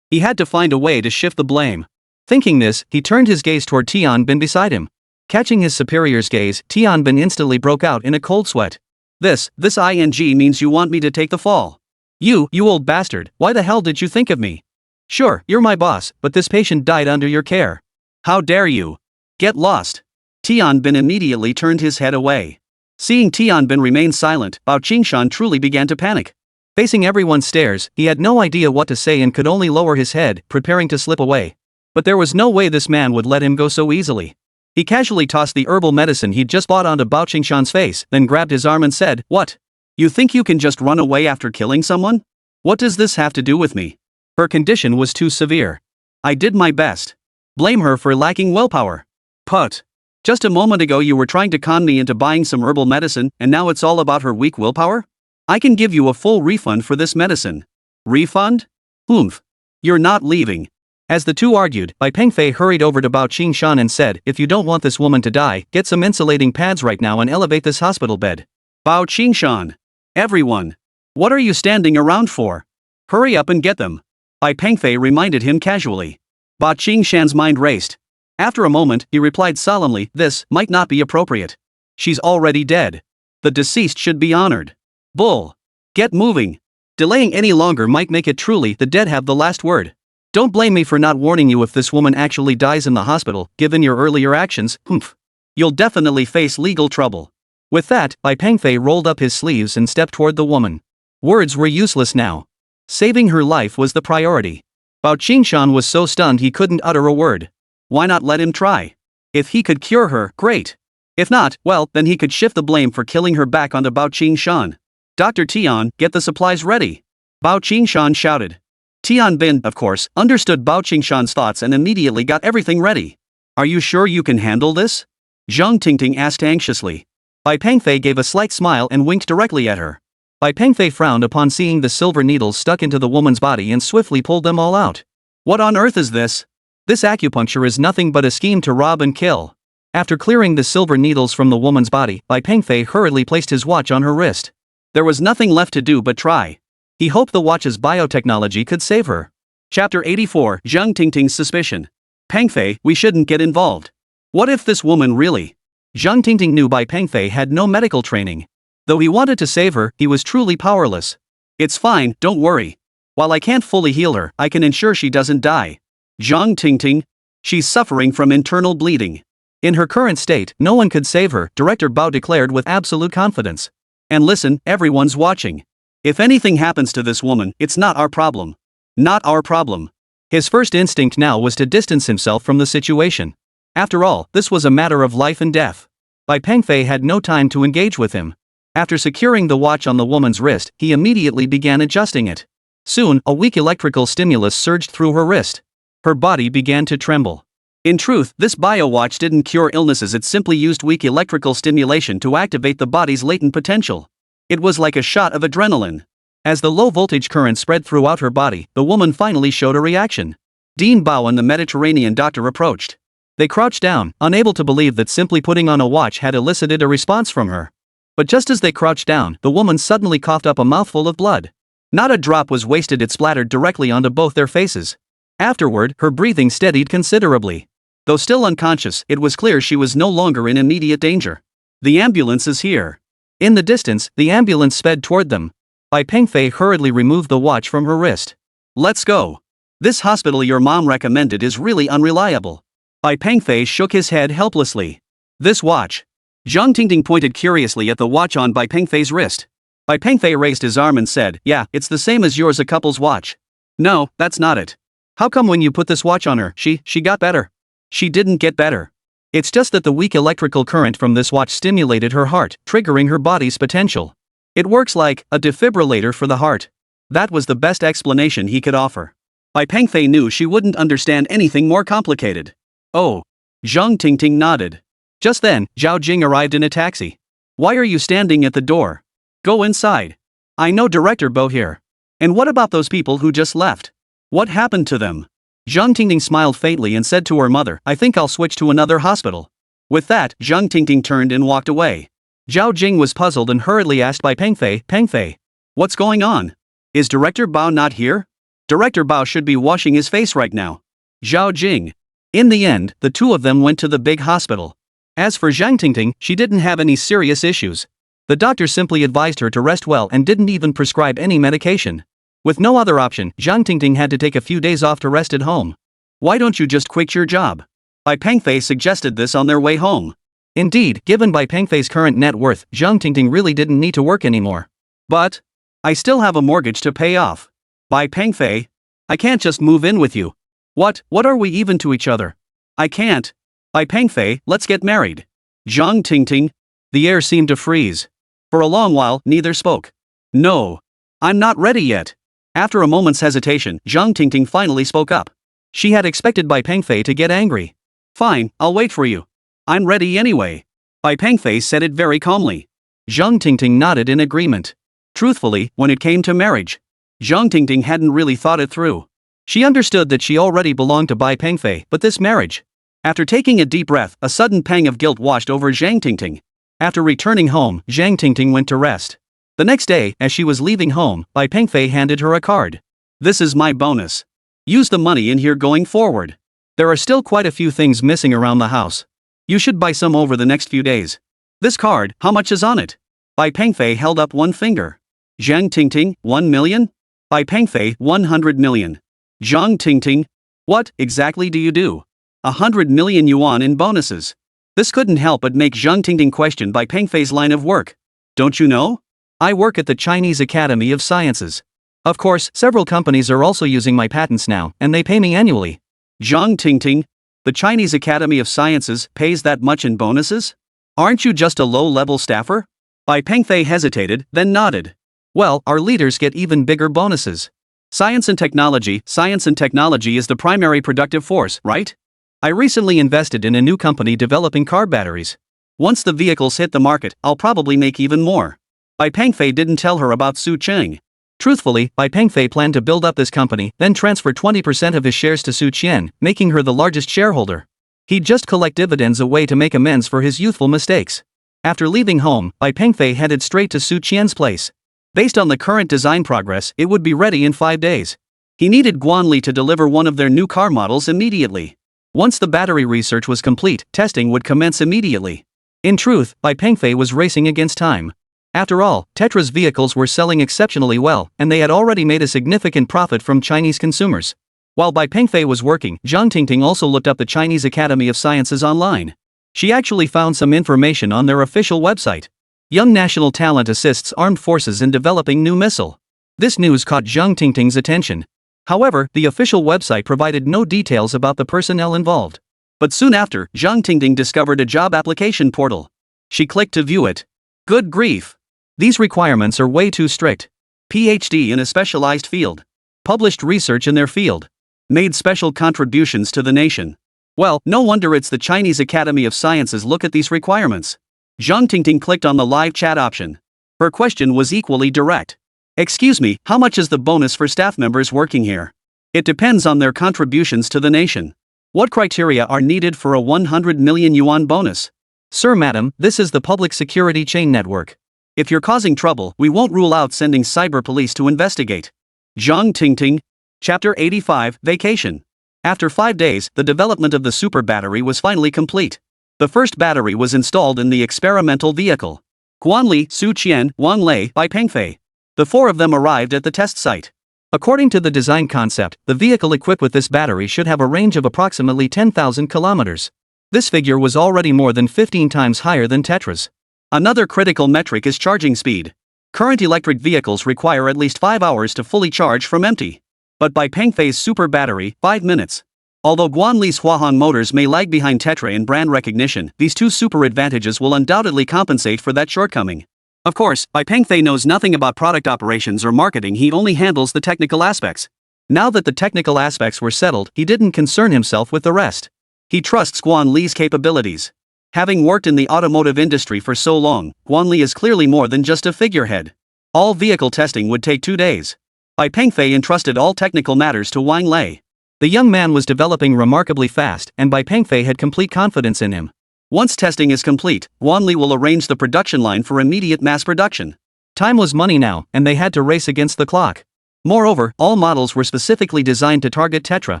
A: He had to find a way to shift the blame. Thinking this, he turned his gaze toward Tian Bin beside him. Catching his superior's gaze, Tian Bin instantly broke out in a cold sweat. This ing means you want me to take the fall. You old bastard, why the hell did you think of me? Sure, you're my boss, but this patient died under your care. How dare you? Get lost. Tian Bin immediately turned his head away. Seeing Tian Bin remain silent, Bao Qingshan truly began to panic. Facing everyone's stares, he had no idea what to say and could only lower his head, preparing to slip away. But there was no way this man would let him go so easily. He casually tossed the herbal medicine he'd just bought onto Bao Qingshan's face, then grabbed his arm and said, What? You think you can just run away after killing someone? What does this have to do with me? Her condition was too severe. I did my best. Blame her for lacking willpower. Put. Just a moment ago you were trying to con me into buying some herbal medicine, and now it's all about her weak willpower? I can give you a full refund for this medicine. Refund? Oomph. You're not leaving. As the two argued, Bai Pengfei hurried over to Bao Qingshan and said, If you don't want this woman to die, get some insulating pads right now and elevate this hospital bed. Bao Qingshan. Everyone. What are you standing around for? Hurry up and get them. Bai Pengfei reminded him casually. Bao Qingshan's mind raced. After a moment, he replied solemnly, This might not be appropriate. She's already dead. The deceased should be honored. Bull. Get moving. Delaying any longer might make it truly the dead have the last word. Don't blame me for not warning you if this woman actually dies in the hospital, given your earlier actions, humph. You'll definitely face legal trouble. With that, Bai Pengfei rolled up his sleeves and stepped toward the woman. Words were useless now. Saving her life was the priority. Bao Qingshan was so stunned he couldn't utter a word. Why not let him try? If he could cure her, great. If not, well, then he could shift the blame for killing her back onto Bao Qingshan. Dr. Tian, get the supplies ready. Bao Qingshan shouted. Tian Bin, of course, understood Bao Qingshan's thoughts and immediately got everything ready. Are you sure you can handle this? Zhang Tingting asked anxiously. Bai Pengfei gave a slight smile and winked directly at her. Bai Pengfei frowned upon seeing the silver needles stuck into the woman's body and swiftly pulled them all out. What on earth is this? This acupuncture is nothing but a scheme to rob and kill. After clearing the silver needles from the woman's body, Bai Pengfei hurriedly placed his watch on her wrist. There was nothing left to do but try. He hoped the watch's biotechnology could save her. Chapter 84, Zhang Tingting's suspicion. Pengfei, we shouldn't get involved. What if this woman really? Zhang Tingting knew Bai Pengfei had no medical training. Though he wanted to save her, he was truly powerless. It's fine, don't worry. While I can't fully heal her, I can ensure she doesn't die. Zhang Tingting? She's suffering from internal bleeding. In her current state, no one could save her, Director Bao declared with absolute confidence. And listen, everyone's watching. If anything happens to this woman, it's not our problem. Not our problem. His first instinct now was to distance himself from the situation. After all, this was a matter of life and death. Bai Pengfei had no time to engage with him. After securing the watch on the woman's wrist, he immediately began adjusting it. Soon, a weak electrical stimulus surged through her wrist. Her body began to tremble. In truth, this bio-watch didn't cure illnesses, it simply used weak electrical stimulation to activate the body's latent potential. It was like a shot of adrenaline. As the low-voltage current spread throughout her body, the woman finally showed a reaction. Dean Bao and the Mediterranean doctor approached. They crouched down, unable to believe that simply putting on a watch had elicited a response from her. But just as they crouched down, the woman suddenly coughed up a mouthful of blood. Not a drop was wasted, it splattered directly onto both their faces. Afterward, her breathing steadied considerably. Though still unconscious, it was clear she was no longer in immediate danger. The ambulance is here. In the distance, the ambulance sped toward them. Bai Pengfei hurriedly removed the watch from her wrist. Let's go. This hospital your mom recommended is really unreliable. Bai Pengfei shook his head helplessly. This watch. Zhang Tingting pointed curiously at the watch on Bai Pengfei's wrist. Bai Pengfei raised his arm and said, yeah, it's the same as yours, a couple's watch. No, that's not it. How come when you put this watch on her, she got better? She didn't get better. It's just that the weak electrical current from this watch stimulated her heart, triggering her body's potential. It works like a defibrillator for the heart. That was the best explanation he could offer. Bai Pengfei knew she wouldn't understand anything more complicated. Oh. Zhang Tingting nodded. Just then, Zhao Jing arrived in a taxi. Why are you standing at the door? Go inside. I know Director Bo here. And what about those people who just left? What happened to them? Zhang Tingting smiled faintly and said to her mother, I think I'll switch to another hospital. With that, Zhang Tingting turned and walked away. Zhao Jing was puzzled and hurriedly asked Bai Pengfei, Pengfei, what's going on? Is Director Bao not here? Director Bao should be washing his face right now. Zhao Jing. In the end, the two of them went to the big hospital. As for Zhang Tingting, she didn't have any serious issues. The doctor simply advised her to rest well and didn't even prescribe any medication. With no other option, Zhang Tingting had to take a few days off to rest at home. Why don't you just quit your job? Bai Pengfei suggested this on their way home. Indeed, given Bai Pengfei's current net worth, Zhang Tingting really didn't need to work anymore. But I still have a mortgage to pay off. Bai Pengfei, I can't just move in with you. What are we even to each other? I can't. Bai Pengfei, let's get married. Zhang Tingting. The air seemed to freeze. For a long while, neither spoke. No. I'm not ready yet. After a moment's hesitation, Zhang Tingting finally spoke up. She had expected Bai Pengfei to get angry. Fine, I'll wait for you. I'm ready anyway. Bai Pengfei said it very calmly. Zhang Tingting nodded in agreement. Truthfully, when it came to marriage, Zhang Tingting hadn't really thought it through. She understood that she already belonged to Bai Pengfei, but this marriage. After taking a deep breath, a sudden pang of guilt washed over Zhang Tingting. After returning home, Zhang Tingting went to rest. The next day, as she was leaving home, Bai Pengfei handed her a card. This is my bonus. Use the money in here going forward. There are still quite a few things missing around the house. You should buy some over the next few days. This card, how much is on it? Bai Pengfei held up one finger. Zhang Tingting, 1 million? Bai Pengfei, 100 million. Zhang Tingting, what exactly do you do? 100 million yuan in bonuses. This couldn't help but make Zhang Tingting question Bai Pengfei's line of work. Don't you know? I work at the Chinese Academy of Sciences. Of course, several companies are also using my patents now, and they pay me annually. Zhang Tingting, the Chinese Academy of Sciences pays that much in bonuses? Aren't you just a low-level staffer? Bai Pengfei hesitated, then nodded. Well, our leaders get even bigger bonuses. Science and technology is the primary productive force, right? I recently invested in a new company developing car batteries. Once the vehicles hit the market, I'll probably make even more. Bai Pengfei didn't tell her about Su Cheng. Truthfully, Bai Pengfei planned to build up this company, then transfer 20% of his shares to Su Qian, making her the largest shareholder. He'd just collect dividends away to make amends for his youthful mistakes. After leaving home, Bai Pengfei headed straight to Su Qian's place. Based on the current design progress, it would be ready in 5 days. He needed Guanli to deliver one of their new car models immediately. Once the battery research was complete, testing would commence immediately. In truth, Bai Pengfei was racing against time. After all, Tetra's vehicles were selling exceptionally well, and they had already made a significant profit from Chinese consumers. While Bai Pengfei was working, Zhang Tingting also looked up the Chinese Academy of Sciences online. She actually found some information on their official website. Young national talent assists armed forces in developing new missile. This news caught Zhang Tingting's attention. However, the official website provided no details about the personnel involved. But soon after, Zhang Tingting discovered a job application portal. She clicked to view it. Good grief! These requirements are way too strict. PhD in a specialized field. Published research in their field. Made special contributions to the nation. Well, no wonder it's the Chinese Academy of Sciences. Look at these requirements. Zhang Tingting clicked on the live chat option. Her question was equally direct. Excuse me, how much is the bonus for staff members working here? It depends on their contributions to the nation. What criteria are needed for a 100 million yuan bonus? Sir, madam, this is the public security chain network. If you're causing trouble, we won't rule out sending cyber police to investigate. Zhang Tingting. Chapter 85, Vacation. After 5 days, the development of the super battery was finally complete. The first battery was installed in the experimental vehicle. Guanli, Su Qian, Wang Lei, Bai Pengfei. The 4 of them arrived at the test site. According to the design concept, the vehicle equipped with this battery should have a range of approximately 10,000 kilometers. This figure was already more than 15 times higher than Tetra's. Another critical metric is charging speed. Current electric vehicles require at least 5 hours to fully charge from empty. But Bai Pengfei's super battery, 5 minutes. Although Guanli's Huahong motors may lag behind Tetra in brand recognition, these 2 super advantages will undoubtedly compensate for that shortcoming. Of course, Bai Pengfei knows nothing about product operations or marketing. He only handles the technical aspects. Now that the technical aspects were settled, he didn't concern himself with the rest. He trusts Guanli's capabilities. Having worked in the automotive industry for so long, Guanli is clearly more than just a figurehead. All vehicle testing would take 2 days. Bai Pengfei entrusted all technical matters to Wang Lei. The young man was developing remarkably fast, and Bai Pengfei had complete confidence in him. Once testing is complete, Guanli will arrange the production line for immediate mass production. Time was money now, and they had to race against the clock. Moreover, all models were specifically designed to target Tetra,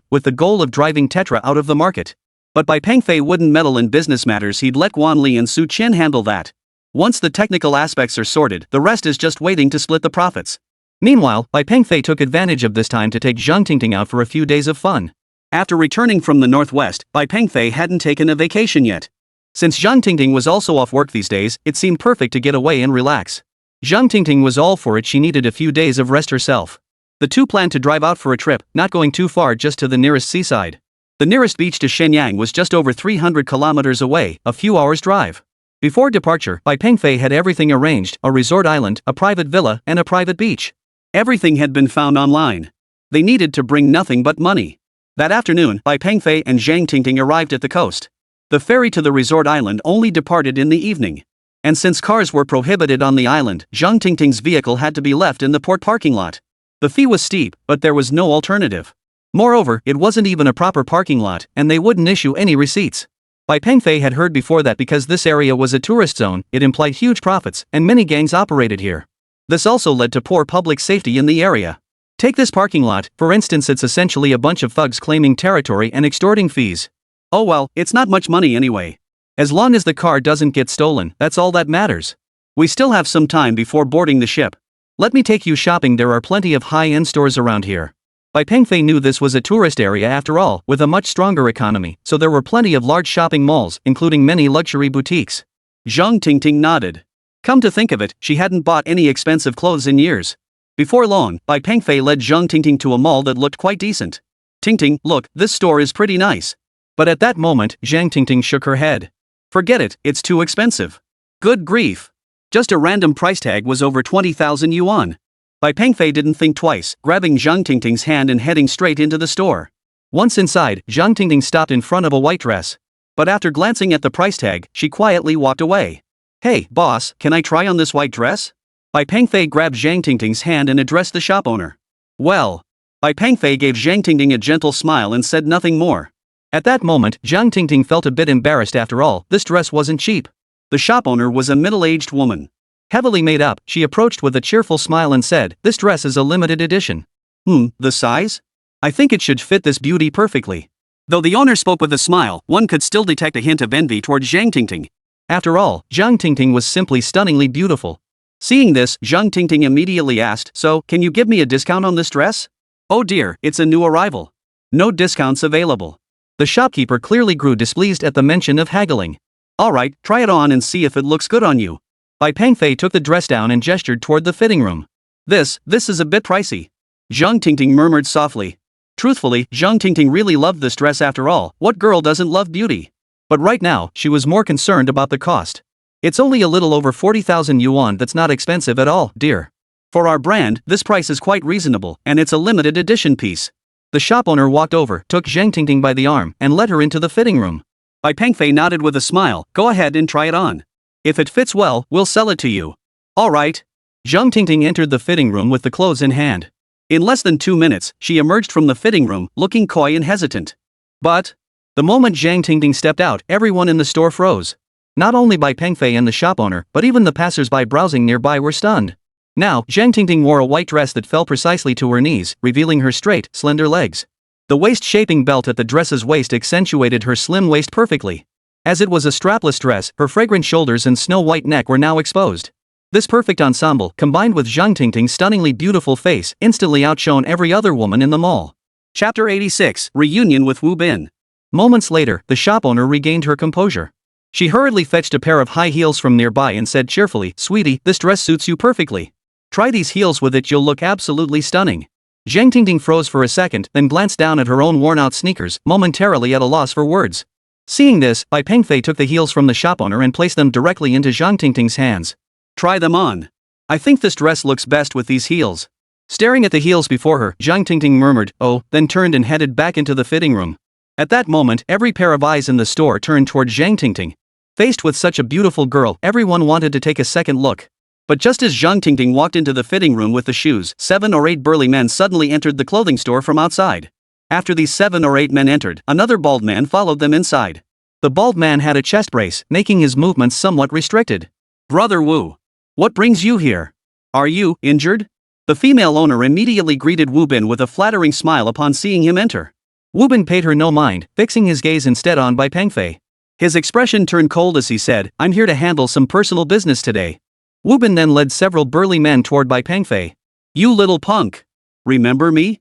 A: with the goal of driving Tetra out of the market. But Bai Pengfei wouldn't meddle in business matters. He'd let Guanli and Su Qian handle that. Once the technical aspects are sorted, the rest is just waiting to split the profits. Meanwhile, Bai Pengfei took advantage of this time to take Zhang Tingting out for a few days of fun. After returning from the northwest, Bai Pengfei hadn't taken a vacation yet. Since Zhang Tingting was also off work these days, it seemed perfect to get away and relax. Zhang Tingting was all for it. She needed a few days of rest herself. The 2 planned to drive out for a trip, not going too far, just to the nearest seaside. The nearest beach to Shenyang was just over 300 kilometers away, a few hours' drive. Before departure, Bai Pengfei had everything arranged: a resort island, a private villa, and a private beach. Everything had been found online. They needed to bring nothing but money. That afternoon, Bai Pengfei and Zhang Tingting arrived at the coast. The ferry to the resort island only departed in the evening. And since cars were prohibited on the island, Zhang Tingting's vehicle had to be left in the port parking lot. The fee was steep, but there was no alternative. Moreover, it wasn't even a proper parking lot, and they wouldn't issue any receipts. Bai Pengfei had heard before that because this area was a tourist zone, it implied huge profits, and many gangs operated here. This also led to poor public safety in the area. Take this parking lot, for instance. It's essentially a bunch of thugs claiming territory and extorting fees. Oh well, it's not much money anyway. As long as the car doesn't get stolen, that's all that matters. We still have some time before boarding the ship. Let me take you shopping. There are plenty of high-end stores around here. Bai Pengfei knew this was a tourist area after all, with a much stronger economy, so there were plenty of large shopping malls, including many luxury boutiques. Zhang Tingting nodded. Come to think of it, she hadn't bought any expensive clothes in years. Before long, Bai Pengfei led Zhang Tingting to a mall that looked quite decent. Tingting, look, this store is pretty nice. But at that moment, Zhang Tingting shook her head. Forget it, it's too expensive. Good grief. Just a random price tag was over 20,000 yuan. Bai Pengfei didn't think twice, grabbing Zhang Tingting's hand and heading straight into the store. Once inside, Zhang Tingting stopped in front of a white dress. But after glancing at the price tag, she quietly walked away. Hey, boss, can I try on this white dress? Bai Pengfei grabbed Zhang Tingting's hand and addressed the shop owner. Well. Bai Pengfei gave Zhang Tingting a gentle smile and said nothing more. At that moment, Zhang Tingting felt a bit embarrassed. After all, this dress wasn't cheap. The shop owner was a middle-aged woman. Heavily made up, she approached with a cheerful smile and said, this dress is a limited edition. The size? I think it should fit this beauty perfectly. Though the owner spoke with a smile, one could still detect a hint of envy toward Zhang Tingting. After all, Zhang Tingting was simply stunningly beautiful. Seeing this, Zhang Tingting immediately asked, so, can you give me a discount on this dress? Oh dear, it's a new arrival. No discounts available. The shopkeeper clearly grew displeased at the mention of haggling. Alright, try it on and see if it looks good on you. Bai Pengfei took the dress down and gestured toward the fitting room. This is a bit pricey. Zhang Tingting murmured softly. Truthfully, Zhang Tingting really loved this dress after all, what girl doesn't love beauty? But right now, she was more concerned about the cost. It's only a little over 40,000 yuan. That's not expensive at all, dear. For our brand, this price is quite reasonable, and it's a limited edition piece. The shop owner walked over, took Zhang Tingting by the arm, and led her into the fitting room. Bai Pengfei nodded with a smile, go ahead and try it on. If it fits well, we'll sell it to you. Alright. Zhang Tingting entered the fitting room with the clothes in hand. In less than 2 minutes, she emerged from the fitting room, looking coy and hesitant. But, the moment Zhang Tingting stepped out, everyone in the store froze. Not only Bai Pengfei and the shop owner, but even the passers-by browsing nearby were stunned. Now, Zhang Tingting wore a white dress that fell precisely to her knees, revealing her straight, slender legs. The waist-shaping belt at the dress's waist accentuated her slim waist perfectly. As it was a strapless dress, her fragrant shoulders and snow-white neck were now exposed. This perfect ensemble, combined with Zhang Tingting's stunningly beautiful face, instantly outshone every other woman in the mall. Chapter 86, Reunion with Wu Bin. Moments later, the shop owner regained her composure. She hurriedly fetched a pair of high heels from nearby and said cheerfully, sweetie, this dress suits you perfectly. Try these heels with it, you'll look absolutely stunning. Zhang Tingting froze for a second, then glanced down at her own worn-out sneakers, momentarily at a loss for words. Seeing this, Bai Pengfei took the heels from the shop owner and placed them directly into Zhang Tingting's hands. Try them on. I think this dress looks best with these heels. Staring at the heels before her, Zhang Tingting murmured, oh, then turned and headed back into the fitting room. At that moment, every pair of eyes in the store turned toward Zhang Tingting. Faced with such a beautiful girl, everyone wanted to take a second look. But just as Zhang Tingting walked into the fitting room with the shoes, 7 or 8 burly men suddenly entered the clothing store from outside. After these 7 or 8 men entered, another bald man followed them inside. The bald man had a chest brace, making his movements somewhat restricted. Brother Wu. What brings you here? Are you injured? The female owner immediately greeted Wu Bin with a flattering smile upon seeing him enter. Wu Bin paid her no mind, fixing his gaze instead on Bai Pengfei. His expression turned cold as he said, I'm here to handle some personal business today. Wu Bin then led several burly men toward Bai Pengfei. You little punk. Remember me?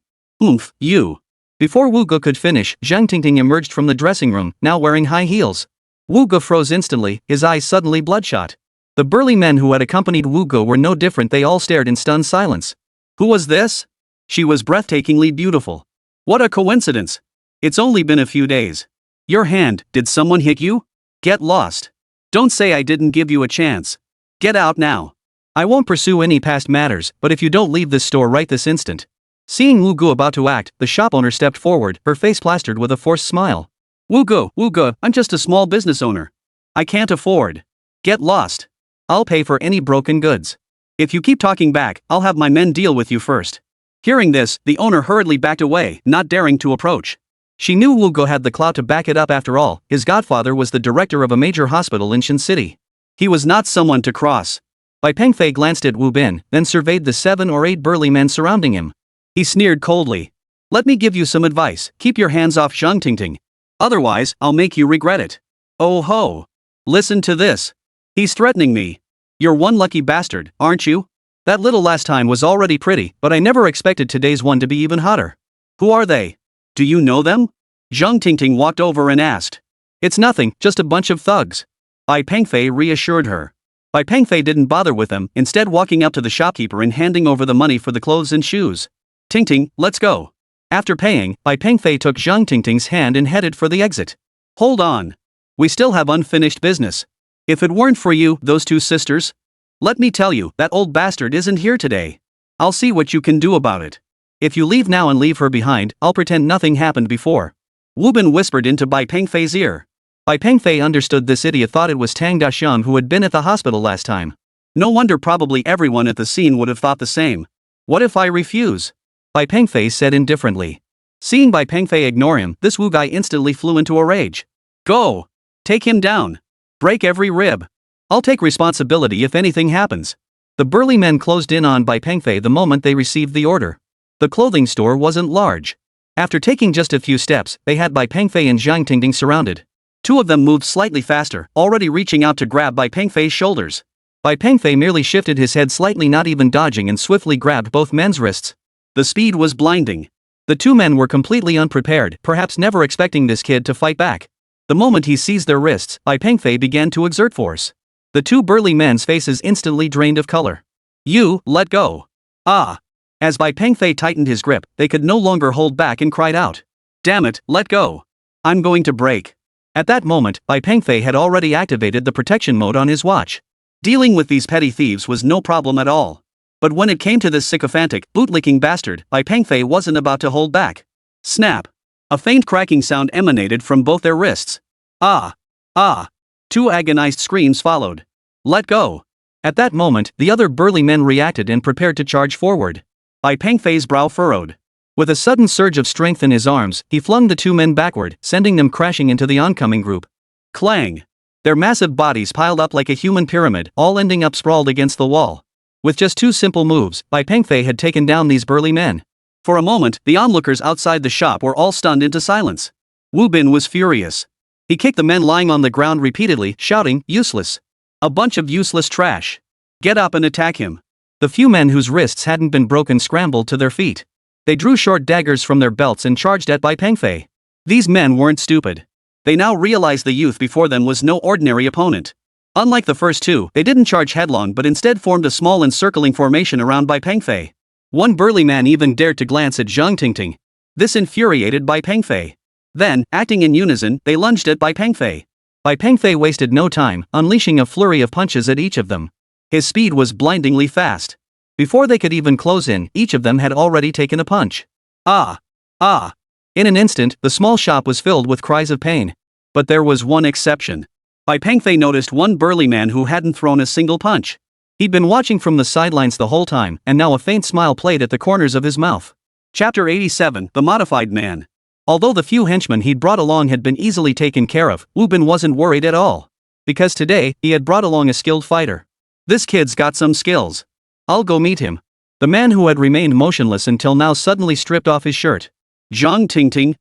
A: You. Before Wu Ge could finish, Zhang Tingting emerged from the dressing room, now wearing high heels. Wu Ge froze instantly, his eyes suddenly bloodshot. The burly men who had accompanied Wu Ge were no different, they all stared in stunned silence. Who was this? She was breathtakingly beautiful. What a coincidence. It's only been a few days. Your hand, did someone hit you? Get lost. Don't say I didn't give you a chance. Get out now. I won't pursue any past matters, but if you don't leave this store right this instant. Seeing Wu Ge about to act, the shop owner stepped forward, her face plastered with a forced smile. Wu Ge, I'm just a small business owner. I can't afford. Get lost. I'll pay for any broken goods. If you keep talking back, I'll have my men deal with you first. Hearing this, the owner hurriedly backed away, not daring to approach. She knew Wu Ge had the clout to back it up. After all, his godfather was the director of a major hospital in Shin City. He was not someone to cross. Bai Pengfei glanced at Wu Bin, then surveyed the 7 or 8 burly men surrounding him. He sneered coldly. Let me give you some advice, keep your hands off Zhang Tingting. Otherwise, I'll make you regret it. Oh ho. Listen to this. He's threatening me. You're one lucky bastard, aren't you? That little last time was already pretty, but I never expected today's one to be even hotter. Who are they? Do you know them? Zhang Tingting walked over and asked. It's nothing, just a bunch of thugs. Bai Pengfei reassured her. Bai Pengfei didn't bother with them, instead walking up to the shopkeeper and handing over the money for the clothes and shoes. Tingting, let's go. After paying, Bai Pengfei took Zhang Tingting's hand and headed for the exit. Hold on. We still have unfinished business. If it weren't for you, those two sisters, let me tell you, that old bastard isn't here today. I'll see what you can do about it. If you leave now and leave her behind, I'll pretend nothing happened before. Wu Bin whispered into Bai Pengfei's ear. Bai Pengfei understood this idiot thought it was Tang Daxiang who had been at the hospital last time. No wonder probably everyone at the scene would have thought the same. What if I refuse? Bai Pengfei said indifferently. Seeing Bai Pengfei ignore him, this Wu guy instantly flew into a rage. Go! Take him down. Break every rib. I'll take responsibility if anything happens. The burly men closed in on Bai Pengfei the moment they received the order. The clothing store wasn't large. After taking just a few steps, they had Bai Pengfei and Zhang Tingting surrounded. Two of them moved slightly faster, already reaching out to grab Bai Pengfei's shoulders. Bai Pengfei merely shifted his head slightly, not even dodging, and swiftly grabbed both men's wrists. The speed was blinding. The two men were completely unprepared, perhaps never expecting this kid to fight back. The moment he seized their wrists, Bai Pengfei began to exert force. The two burly men's faces instantly drained of color. You, let go. Ah. As Bai Pengfei tightened his grip, they could no longer hold back and cried out. Damn it, let go. I'm going to break. At that moment, Bai Pengfei had already activated the protection mode on his watch. Dealing with these petty thieves was no problem at all. But when it came to this sycophantic, bootlicking bastard, Bai Pengfei wasn't about to hold back. Snap. A faint cracking sound emanated from both their wrists. Ah. Ah. Two agonized screams followed. Let go. At that moment, the other burly men reacted and prepared to charge forward. Bai Pengfei's brow furrowed. With a sudden surge of strength in his arms, he flung the two men backward, sending them crashing into the oncoming group. Clang! Their massive bodies piled up like a human pyramid, all ending up sprawled against the wall. With just two simple moves, Bai Pengfei had taken down these burly men. For a moment, the onlookers outside the shop were all stunned into silence. Wu Bin was furious. He kicked the men lying on the ground repeatedly, shouting, useless. A bunch of useless trash. Get up and attack him. The few men whose wrists hadn't been broken scrambled to their feet. They drew short daggers from their belts and charged at Bai Pengfei. These men weren't stupid. They now realized the youth before them was no ordinary opponent. Unlike the first two, they didn't charge headlong but instead formed a small encircling formation around Bai Pengfei. One burly man even dared to glance at Zhang Tingting. This infuriated Bai Pengfei. Then, acting in unison, they lunged at Bai Pengfei. Bai Pengfei wasted no time, unleashing a flurry of punches at each of them. His speed was blindingly fast. Before they could even close in, each of them had already taken a punch. Ah! Ah! In an instant, the small shop was filled with cries of pain. But there was one exception. Bai Pengfei noticed one burly man who hadn't thrown a single punch. He'd been watching from the sidelines the whole time, and now a faint smile played at the corners of his mouth. Chapter 87, The Modified Man. Although the few henchmen he'd brought along had been easily taken care of, Wu Bin wasn't worried at all. Because today, he had brought along a skilled fighter. This kid's got some skills. I'll go meet him. The man who had remained motionless until now suddenly stripped off his shirt. Zhang Tingting.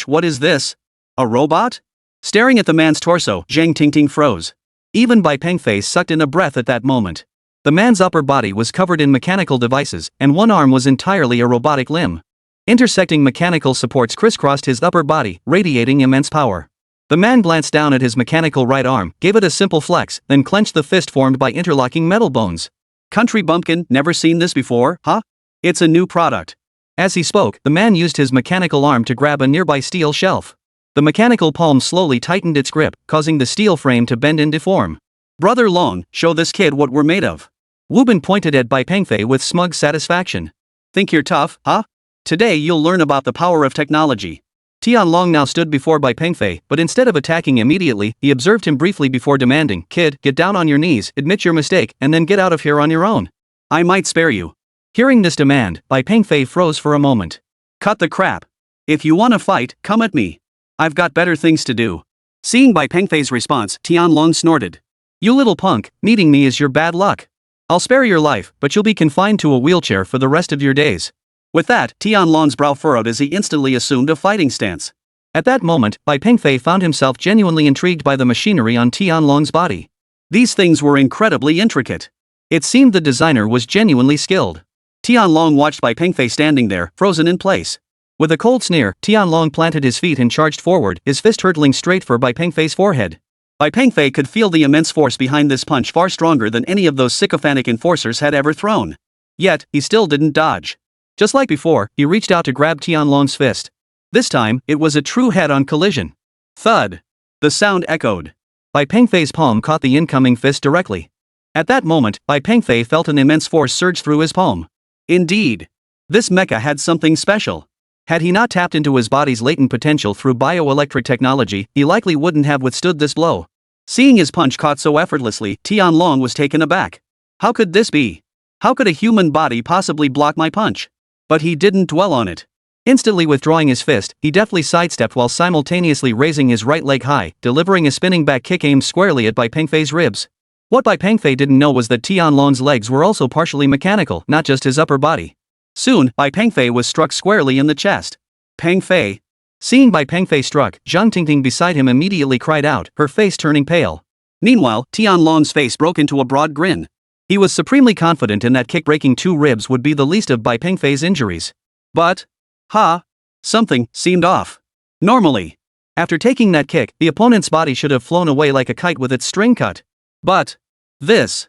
A: What is this? A robot? Staring at the man's torso, Zhang Tingting froze. Even Bai Pengfei sucked in a breath at that moment. The man's upper body was covered in mechanical devices, and one arm was entirely a robotic limb. Intersecting mechanical supports crisscrossed his upper body, radiating immense power. The man glanced down at his mechanical right arm, gave it a simple flex, then clenched the fist formed by interlocking metal bones. Country bumpkin, never seen this before, huh? It's a new product. As he spoke, the man used his mechanical arm to grab a nearby steel shelf. The mechanical palm slowly tightened its grip, causing the steel frame to bend and deform. Brother Long, show this kid what we're made of. Wu Bin pointed at Bai Pengfei with smug satisfaction. Think you're tough, huh? Today you'll learn about the power of technology. Tianlong now stood before Bai Pengfei, but instead of attacking immediately, he observed him briefly before demanding, Kid, get down on your knees, admit your mistake, and then get out of here on your own. I might spare you. Hearing this demand, Bai Pengfei froze for a moment. Cut the crap. If you wanna fight, come at me. I've got better things to do. Seeing Bai Pengfei's response, Tianlong snorted. You little punk, meeting me is your bad luck. I'll spare your life, but you'll be confined to a wheelchair for the rest of your days. With that, Tianlong's brow furrowed as he instantly assumed a fighting stance. At that moment, Bai Pengfei found himself genuinely intrigued by the machinery on Tianlong's body. These things were incredibly intricate. It seemed the designer was genuinely skilled. Tianlong watched Bai Pengfei standing there, frozen in place. With a cold sneer, Tianlong planted his feet and charged forward, his fist hurtling straight for Bai Pengfei's forehead. Bai Pengfei could feel the immense force behind this punch, far stronger than any of those sycophantic enforcers had ever thrown. Yet, he still didn't dodge. Just like before, he reached out to grab Tianlong's fist. This time, it was a true head-on collision. Thud. The sound echoed. Bai Pengfei's palm caught the incoming fist directly. At that moment, Bai Pengfei felt an immense force surge through his palm. Indeed. This mecha had something special. Had he not tapped into his body's latent potential through bioelectric technology, he likely wouldn't have withstood this blow. Seeing his punch caught so effortlessly, Tianlong was taken aback. How could this be? How could a human body possibly block my punch? But he didn't dwell on it. Instantly withdrawing his fist, he deftly sidestepped while simultaneously raising his right leg high, delivering a spinning back kick aimed squarely at Bai Pengfei's ribs. What Bai Pengfei didn't know was that Tianlong's legs were also partially mechanical, not just his upper body. Soon, Bai Pengfei was struck squarely in the chest. Pengfei. Seeing Bai Pengfei struck, Zhang Tingting beside him immediately cried out, her face turning pale. Meanwhile, Tianlong's face broke into a broad grin. He was supremely confident in that kick breaking 2 ribs would be the least of Bai Pengfei's injuries. But, something seemed off. Normally, after taking that kick, the opponent's body should have flown away like a kite with its string cut. But, this.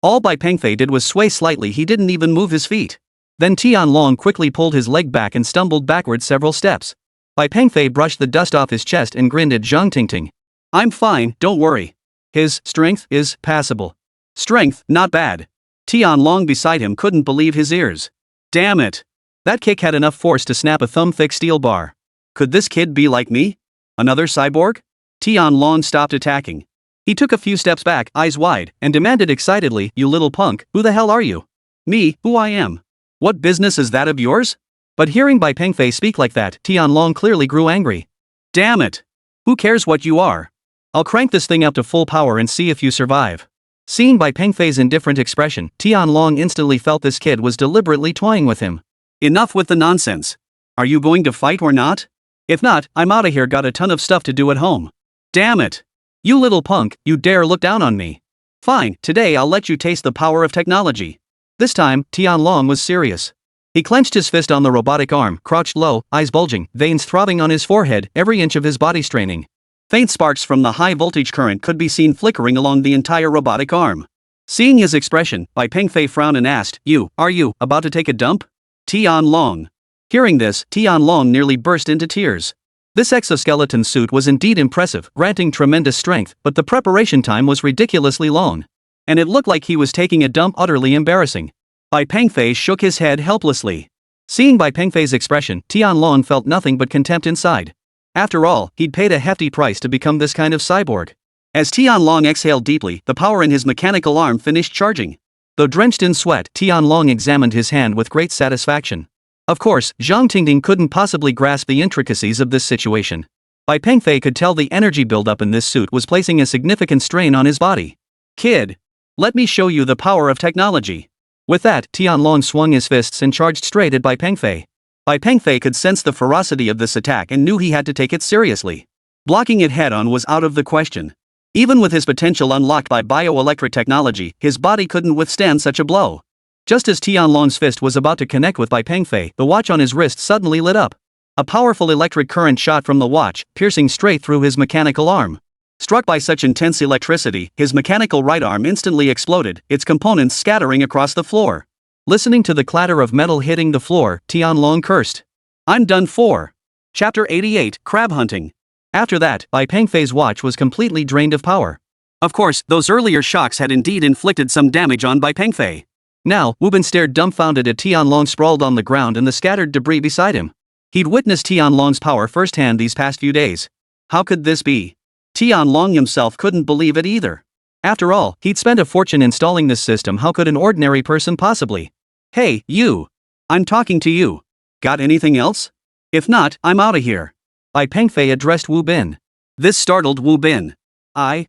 A: All Bai Pengfei did was sway slightly, he didn't even move his feet. Then Tianlong quickly pulled his leg back and stumbled backward several steps. Bai Pengfei brushed the dust off his chest and grinned at Zhang Tingting. I'm fine, don't worry. His strength is passable. Strength, not bad. Tianlong beside him couldn't believe his ears. Damn it. That kick had enough force to snap a thumb-thick steel bar. Could this kid be like me? Another cyborg? Tianlong stopped attacking. He took a few steps back, eyes wide, and demanded excitedly, you little punk, who the hell are you? Me, who I am. What business is that of yours? But hearing Bai Pengfei speak like that, Tianlong clearly grew angry. Damn it. Who cares what you are? I'll crank this thing up to full power and see if you survive. Seeing Bai Pengfei's indifferent expression, Tianlong instantly felt this kid was deliberately toying with him. Enough with the nonsense. Are you going to fight or not? If not, I'm outta here, got a ton of stuff to do at home. Damn it. You little punk, you dare look down on me. Fine, today I'll let you taste the power of technology. This time, Tianlong was serious. He clenched his fist on the robotic arm, crouched low, eyes bulging, veins throbbing on his forehead, every inch of his body straining. Faint sparks from the high-voltage current could be seen flickering along the entire robotic arm. Seeing his expression, Bai Pengfei frowned and asked, are you about to take a dump? Tianlong. Hearing this, Tianlong nearly burst into tears. This exoskeleton suit was indeed impressive, granting tremendous strength, but the preparation time was ridiculously long. And it looked like he was taking a dump, utterly embarrassing. Bai Pengfei shook his head helplessly. Seeing Bai Pengfei's expression, Tianlong felt nothing but contempt inside. After all, he'd paid a hefty price to become this kind of cyborg. As Tianlong exhaled deeply, the power in his mechanical arm finished charging. Though drenched in sweat, Tianlong examined his hand with great satisfaction. Of course, Zhang Tingting couldn't possibly grasp the intricacies of this situation. Bai Pengfei could tell the energy buildup in this suit was placing a significant strain on his body. Kid, let me show you the power of technology. With that, Tianlong swung his fists and charged straight at Bai Pengfei. Bai Pengfei could sense the ferocity of this attack and knew he had to take it seriously. Blocking it head-on was out of the question. Even with his potential unlocked by bioelectric technology, his body couldn't withstand such a blow. Just as Tianlong's fist was about to connect with Bai Pengfei, the watch on his wrist suddenly lit up. A powerful electric current shot from the watch, piercing straight through his mechanical arm. Struck by such intense electricity, his mechanical right arm instantly exploded, its components scattering across the floor. Listening to the clatter of metal hitting the floor, Tianlong cursed. I'm done for. Chapter 88, Crab Hunting. After that, Bai Pengfei's watch was completely drained of power. Of course, those earlier shocks had indeed inflicted some damage on Bai Pengfei. Now, Wu Bin stared dumbfounded at Tianlong sprawled on the ground and the scattered debris beside him. He'd witnessed Tianlong's power firsthand these past few days. How could this be? Tianlong himself couldn't believe it either. After all, he'd spent a fortune installing this system, how could an ordinary person possibly? Hey, you! I'm talking to you. Got anything else? If not, I'm outta here. Bai Pengfei addressed Wu Bin. This startled Wu Bin. I'm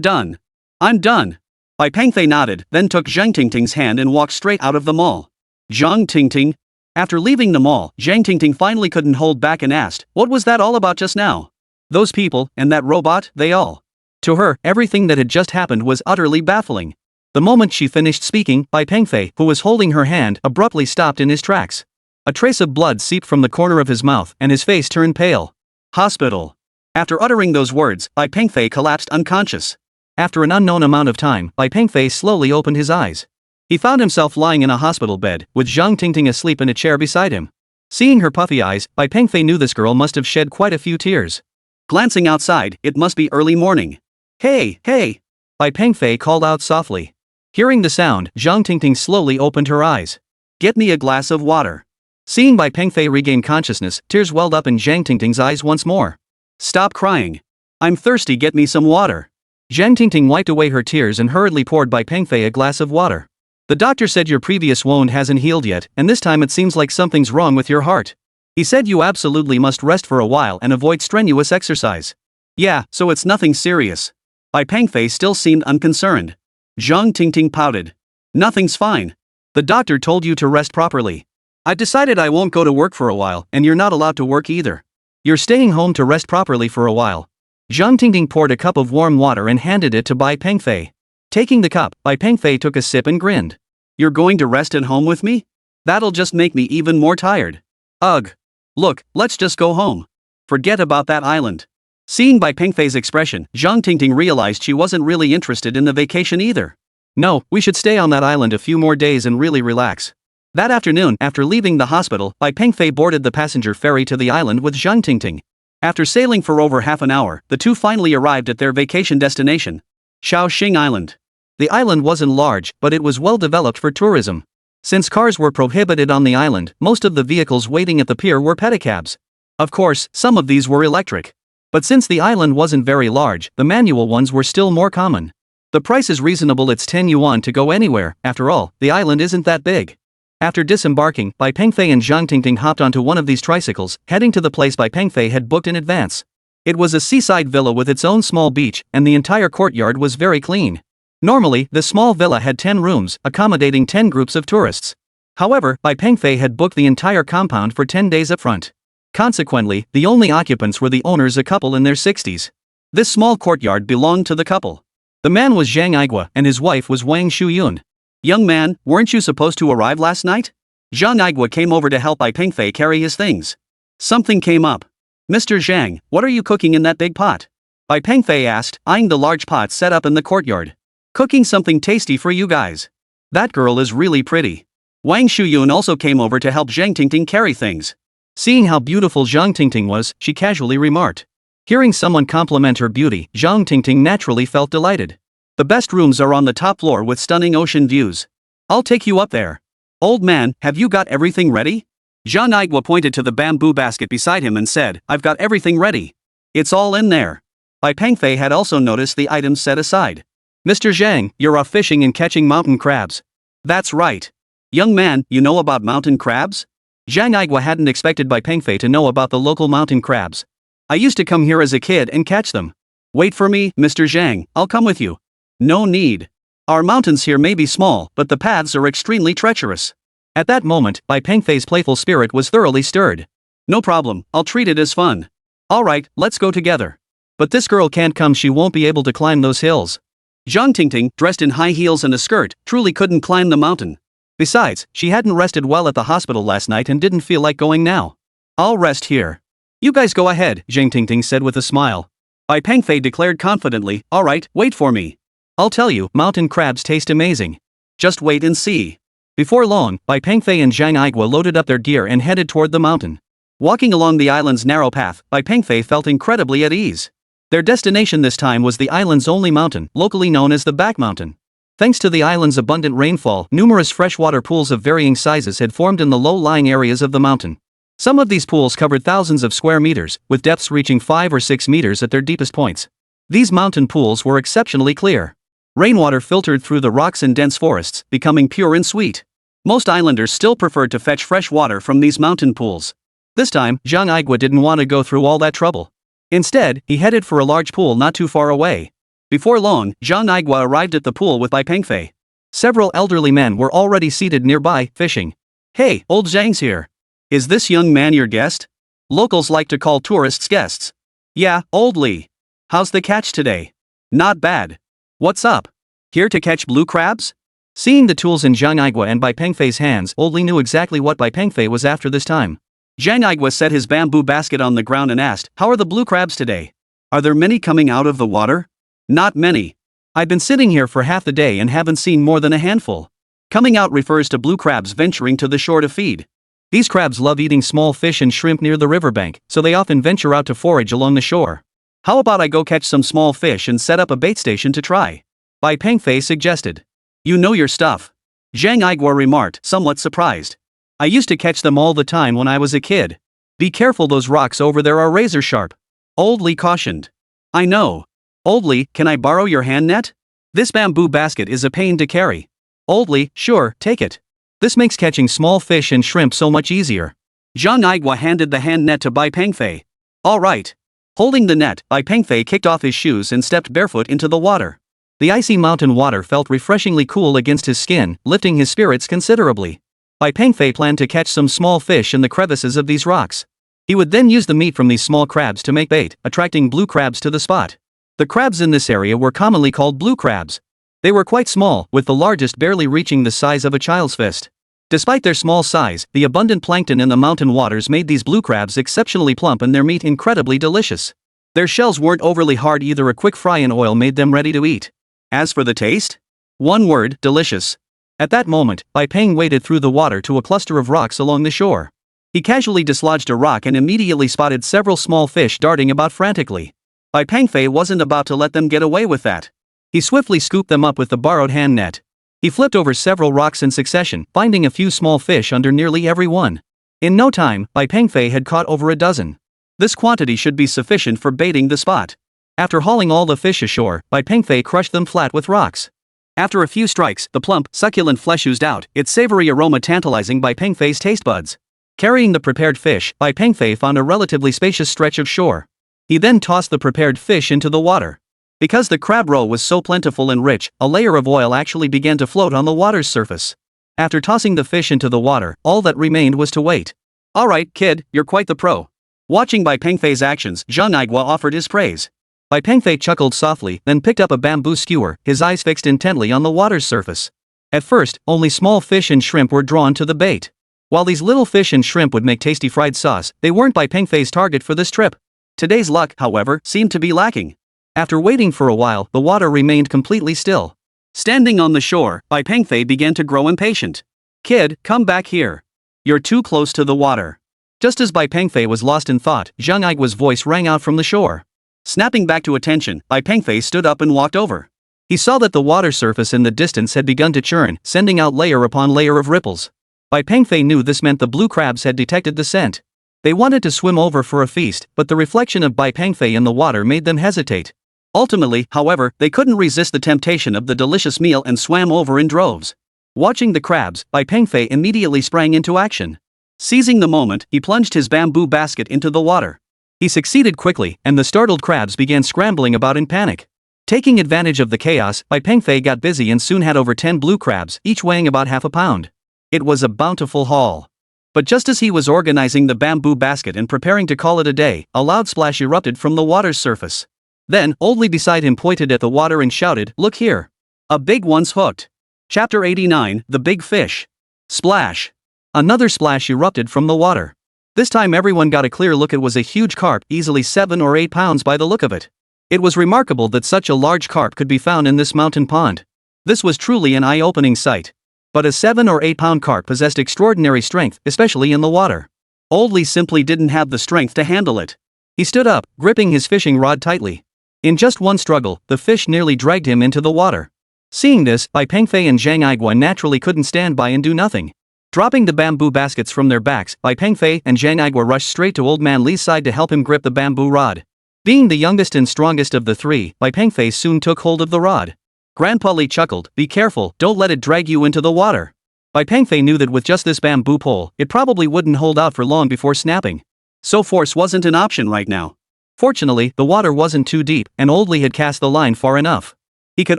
A: done. I'm done. Bai Pengfei nodded, then took Zhang Tingting's hand and walked straight out of the mall. Zhang Tingting? After leaving the mall, Zhang Tingting finally couldn't hold back and asked, what was that all about just now? Those people, and that robot, they all. To her, everything that had just happened was utterly baffling. The moment she finished speaking, Bai Pengfei, who was holding her hand, abruptly stopped in his tracks. A trace of blood seeped from the corner of his mouth and his face turned pale. Hospital. After uttering those words, Bai Pengfei collapsed unconscious. After an unknown amount of time, Bai Pengfei slowly opened his eyes. He found himself lying in a hospital bed, with Zhang Tingting asleep in a chair beside him. Seeing her puffy eyes, Bai Pengfei knew this girl must have shed quite a few tears. Glancing outside, it must be early morning. Hey, hey! Bai Pengfei called out softly. Hearing the sound, Zhang Tingting slowly opened her eyes. Get me a glass of water. Seeing Bai Pengfei regain consciousness, tears welled up in Zhang Tingting's eyes once more. Stop crying. I'm thirsty, get me some water. Zhang Tingting wiped away her tears and hurriedly poured Bai Pengfei a glass of water. The doctor said your previous wound hasn't healed yet, and this time it seems like something's wrong with your heart. He said you absolutely must rest for a while and avoid strenuous exercise. Yeah, so it's nothing serious. Bai Pengfei still seemed unconcerned. Zhang Tingting pouted. Nothing's fine. The doctor told you to rest properly. I decided I won't go to work for a while, and you're not allowed to work either. You're staying home to rest properly for a while. Zhang Tingting poured a cup of warm water and handed it to Bai Pengfei. Taking the cup, Bai Pengfei took a sip and grinned. You're going to rest at home with me? That'll just make me even more tired. Ugh. Look, let's just go home. Forget about that island. Seeing Bai Pengfei's expression, Zhang Tingting realized she wasn't really interested in the vacation either. No, we should stay on that island a few more days and really relax. That afternoon, after leaving the hospital, Bai Pengfei boarded the passenger ferry to the island with Zhang Tingting. After sailing for over half an hour, the two finally arrived at their vacation destination, Shaoxing Island. The island wasn't large, but it was well developed for tourism. Since cars were prohibited on the island, most of the vehicles waiting at the pier were pedicabs. Of course, some of these were electric. But since the island wasn't very large, the manual ones were still more common. The price is reasonable, it's 10 yuan to go anywhere, after all, the island isn't that big. After disembarking, Bai Pengfei and Zhang Tingting hopped onto one of these tricycles, heading to the place Bai Pengfei had booked in advance. It was a seaside villa with its own small beach, and the entire courtyard was very clean. Normally, the small villa had 10 rooms, accommodating 10 groups of tourists. However, Bai Pengfei had booked the entire compound for 10 days upfront. Consequently, the only occupants were the owners, a couple in their 60s. This small courtyard belonged to the couple. The man was Zhang Igua and his wife was Wang Shuyun. Young man, weren't you supposed to arrive last night? Zhang Igua came over to help Bai Pengfei carry his things. Something came up. Mr. Zhang, what are you cooking in that big pot? Bai Pengfei asked, eyeing the large pot set up in the courtyard. Cooking something tasty for you guys. That girl is really pretty. Wang Shuyun also came over to help Zhang Tingting carry things. Seeing how beautiful Zhang Tingting was, she casually remarked. Hearing someone compliment her beauty, Zhang Tingting naturally felt delighted. The best rooms are on the top floor with stunning ocean views. I'll take you up there. Old man, have you got everything ready? Zhang Igua pointed to the bamboo basket beside him and said, I've got everything ready. It's all in there. Bai Pengfei had also noticed the items set aside. Mr. Zhang, you're off fishing and catching mountain crabs. That's right. Young man, you know about mountain crabs? Zhang Igua hadn't expected Bai Pengfei to know about the local mountain crabs. I used to come here as a kid and catch them. Wait for me, Mr. Zhang, I'll come with you. No need. Our mountains here may be small, but the paths are extremely treacherous. At that moment, Bai Pengfei's playful spirit was thoroughly stirred. No problem, I'll treat it as fun. Alright, let's go together. But this girl can't come, she won't be able to climb those hills. Zhang Tingting, dressed in high heels and a skirt, truly couldn't climb the mountain. Besides, she hadn't rested well at the hospital last night and didn't feel like going now. I'll rest here. You guys go ahead, Zhang Tingting said with a smile. Bai Pengfei declared confidently, alright, wait for me. I'll tell you, mountain crabs taste amazing. Just wait and see. Before long, Bai Pengfei and Zhang Igua loaded up their gear and headed toward the mountain. Walking along the island's narrow path, Bai Pengfei felt incredibly at ease. Their destination this time was the island's only mountain, locally known as the Back Mountain. Thanks to the island's abundant rainfall, numerous freshwater pools of varying sizes had formed in the low-lying areas of the mountain. Some of these pools covered thousands of square meters, with depths reaching 5 or 6 meters at their deepest points. These mountain pools were exceptionally clear. Rainwater filtered through the rocks and dense forests, becoming pure and sweet. Most islanders still preferred to fetch fresh water from these mountain pools. This time, Zhang Igua didn't want to go through all that trouble. Instead, he headed for a large pool not too far away. Before long, Zhang Igua arrived at the pool with Bai Pengfei. Several elderly men were already seated nearby, fishing. Hey, old Zhang's here. Is this young man your guest? Locals like to call tourists guests. Yeah, old Li. How's the catch today? Not bad. What's up? Here to catch blue crabs? Seeing the tools in Zhang Igua and Bai Pengfei's hands, Old Li knew exactly what Bai Pengfei was after this time. Zhang Igua set his bamboo basket on the ground and asked, "How are the blue crabs today? Are there many coming out of the water?" "Not many. I've been sitting here for half the day and haven't seen more than a handful." Coming out refers to blue crabs venturing to the shore to feed. These crabs love eating small fish and shrimp near the riverbank, so they often venture out to forage along the shore. "How about I go catch some small fish and set up a bait station to try?" Bai Pengfei suggested. "You know your stuff," Zhang Igua remarked, somewhat surprised. "I used to catch them all the time when I was a kid." "Be careful, those rocks over there are razor sharp," Old Li cautioned. "I know. Old Li, can I borrow your hand net? This bamboo basket is a pain to carry." Old Li, "Sure, take it. This makes catching small fish and shrimp so much easier." Zhang Igua handed the hand net to Bai Pengfei. "All right." Holding the net, Bai Pengfei kicked off his shoes and stepped barefoot into the water. The icy mountain water felt refreshingly cool against his skin, lifting his spirits considerably. Bai Pengfei planned to catch some small fish in the crevices of these rocks. He would then use the meat from these small crabs to make bait, attracting blue crabs to the spot. The crabs in this area were commonly called blue crabs. They were quite small, with the largest barely reaching the size of a child's fist. Despite their small size, the abundant plankton in the mountain waters made these blue crabs exceptionally plump and their meat incredibly delicious. Their shells weren't overly hard either. A quick fry in oil made them ready to eat. As for the taste? One word: delicious. At that moment, Bai Peng waded through the water to a cluster of rocks along the shore. He casually dislodged a rock and immediately spotted several small fish darting about frantically. Bai Pengfei wasn't about to let them get away with that. He swiftly scooped them up with the borrowed hand net. He flipped over several rocks in succession, finding a few small fish under nearly every one. In no time, Bai Pengfei had caught over a dozen. This quantity should be sufficient for baiting the spot. After hauling all the fish ashore, Bai Pengfei crushed them flat with rocks. After a few strikes, the plump, succulent flesh oozed out, its savory aroma tantalizing Bai Pengfei's taste buds. Carrying the prepared fish, Bai Pengfei found a relatively spacious stretch of shore. He then tossed the prepared fish into the water. Because the crab roe was so plentiful and rich, a layer of oil actually began to float on the water's surface. After tossing the fish into the water, all that remained was to wait. "All right, kid, you're quite the pro." Watching Bai Pengfei's actions, Zhang Igua offered his praise. Bai Pengfei chuckled softly, then picked up a bamboo skewer, his eyes fixed intently on the water's surface. At first, only small fish and shrimp were drawn to the bait. While these little fish and shrimp would make tasty fried sauce, they weren't Bai Pengfei's target for this trip. Today's luck, however, seemed to be lacking. After waiting for a while, the water remained completely still. Standing on the shore, Bai Pengfei began to grow impatient. "Kid, come back here. You're too close to the water." Just as Bai Pengfei was lost in thought, Zhang Igua's voice rang out from the shore. Snapping back to attention, Bai Pengfei stood up and walked over. He saw that the water surface in the distance had begun to churn, sending out layer upon layer of ripples. Bai Pengfei knew this meant the blue crabs had detected the scent. They wanted to swim over for a feast, but the reflection of Bai Pengfei in the water made them hesitate. Ultimately, however, they couldn't resist the temptation of the delicious meal and swam over in droves. Watching the crabs, Bai Pengfei immediately sprang into action. Seizing the moment, he plunged his bamboo basket into the water. He succeeded quickly, and the startled crabs began scrambling about in panic. Taking advantage of the chaos, Bai Pengfei got busy and soon had over 10 blue crabs, each weighing about half a pound. It was a bountiful haul. But just as he was organizing the bamboo basket and preparing to call it a day, a loud splash erupted from the water's surface. Then, Old Li beside him pointed at the water and shouted, "Look here! A big one's hooked!" Chapter 89, The Big Fish. Splash! Another splash erupted from the water. This time everyone got a clear look. It was a huge carp, easily 7 or 8 pounds by the look of it. It was remarkable that such a large carp could be found in this mountain pond. This was truly an eye-opening sight. But a 7 or 8 pound carp possessed extraordinary strength, especially in the water. Old Li simply didn't have the strength to handle it. He stood up, gripping his fishing rod tightly. In just one struggle, the fish nearly dragged him into the water. Seeing this, Bai Pengfei and Zhang Igua naturally couldn't stand by and do nothing. Dropping the bamboo baskets from their backs, Bai Pengfei and Zhang Igua rushed straight to Old Man Li's side to help him grip the bamboo rod. Being the youngest and strongest of the three, Bai Pengfei soon took hold of the rod. Grandpa Li chuckled, "Be careful, don't let it drag you into the water." Bai Pengfei knew that with just this bamboo pole, it probably wouldn't hold out for long before snapping. So force wasn't an option right now. Fortunately, the water wasn't too deep, and Old Li had cast the line far enough. He could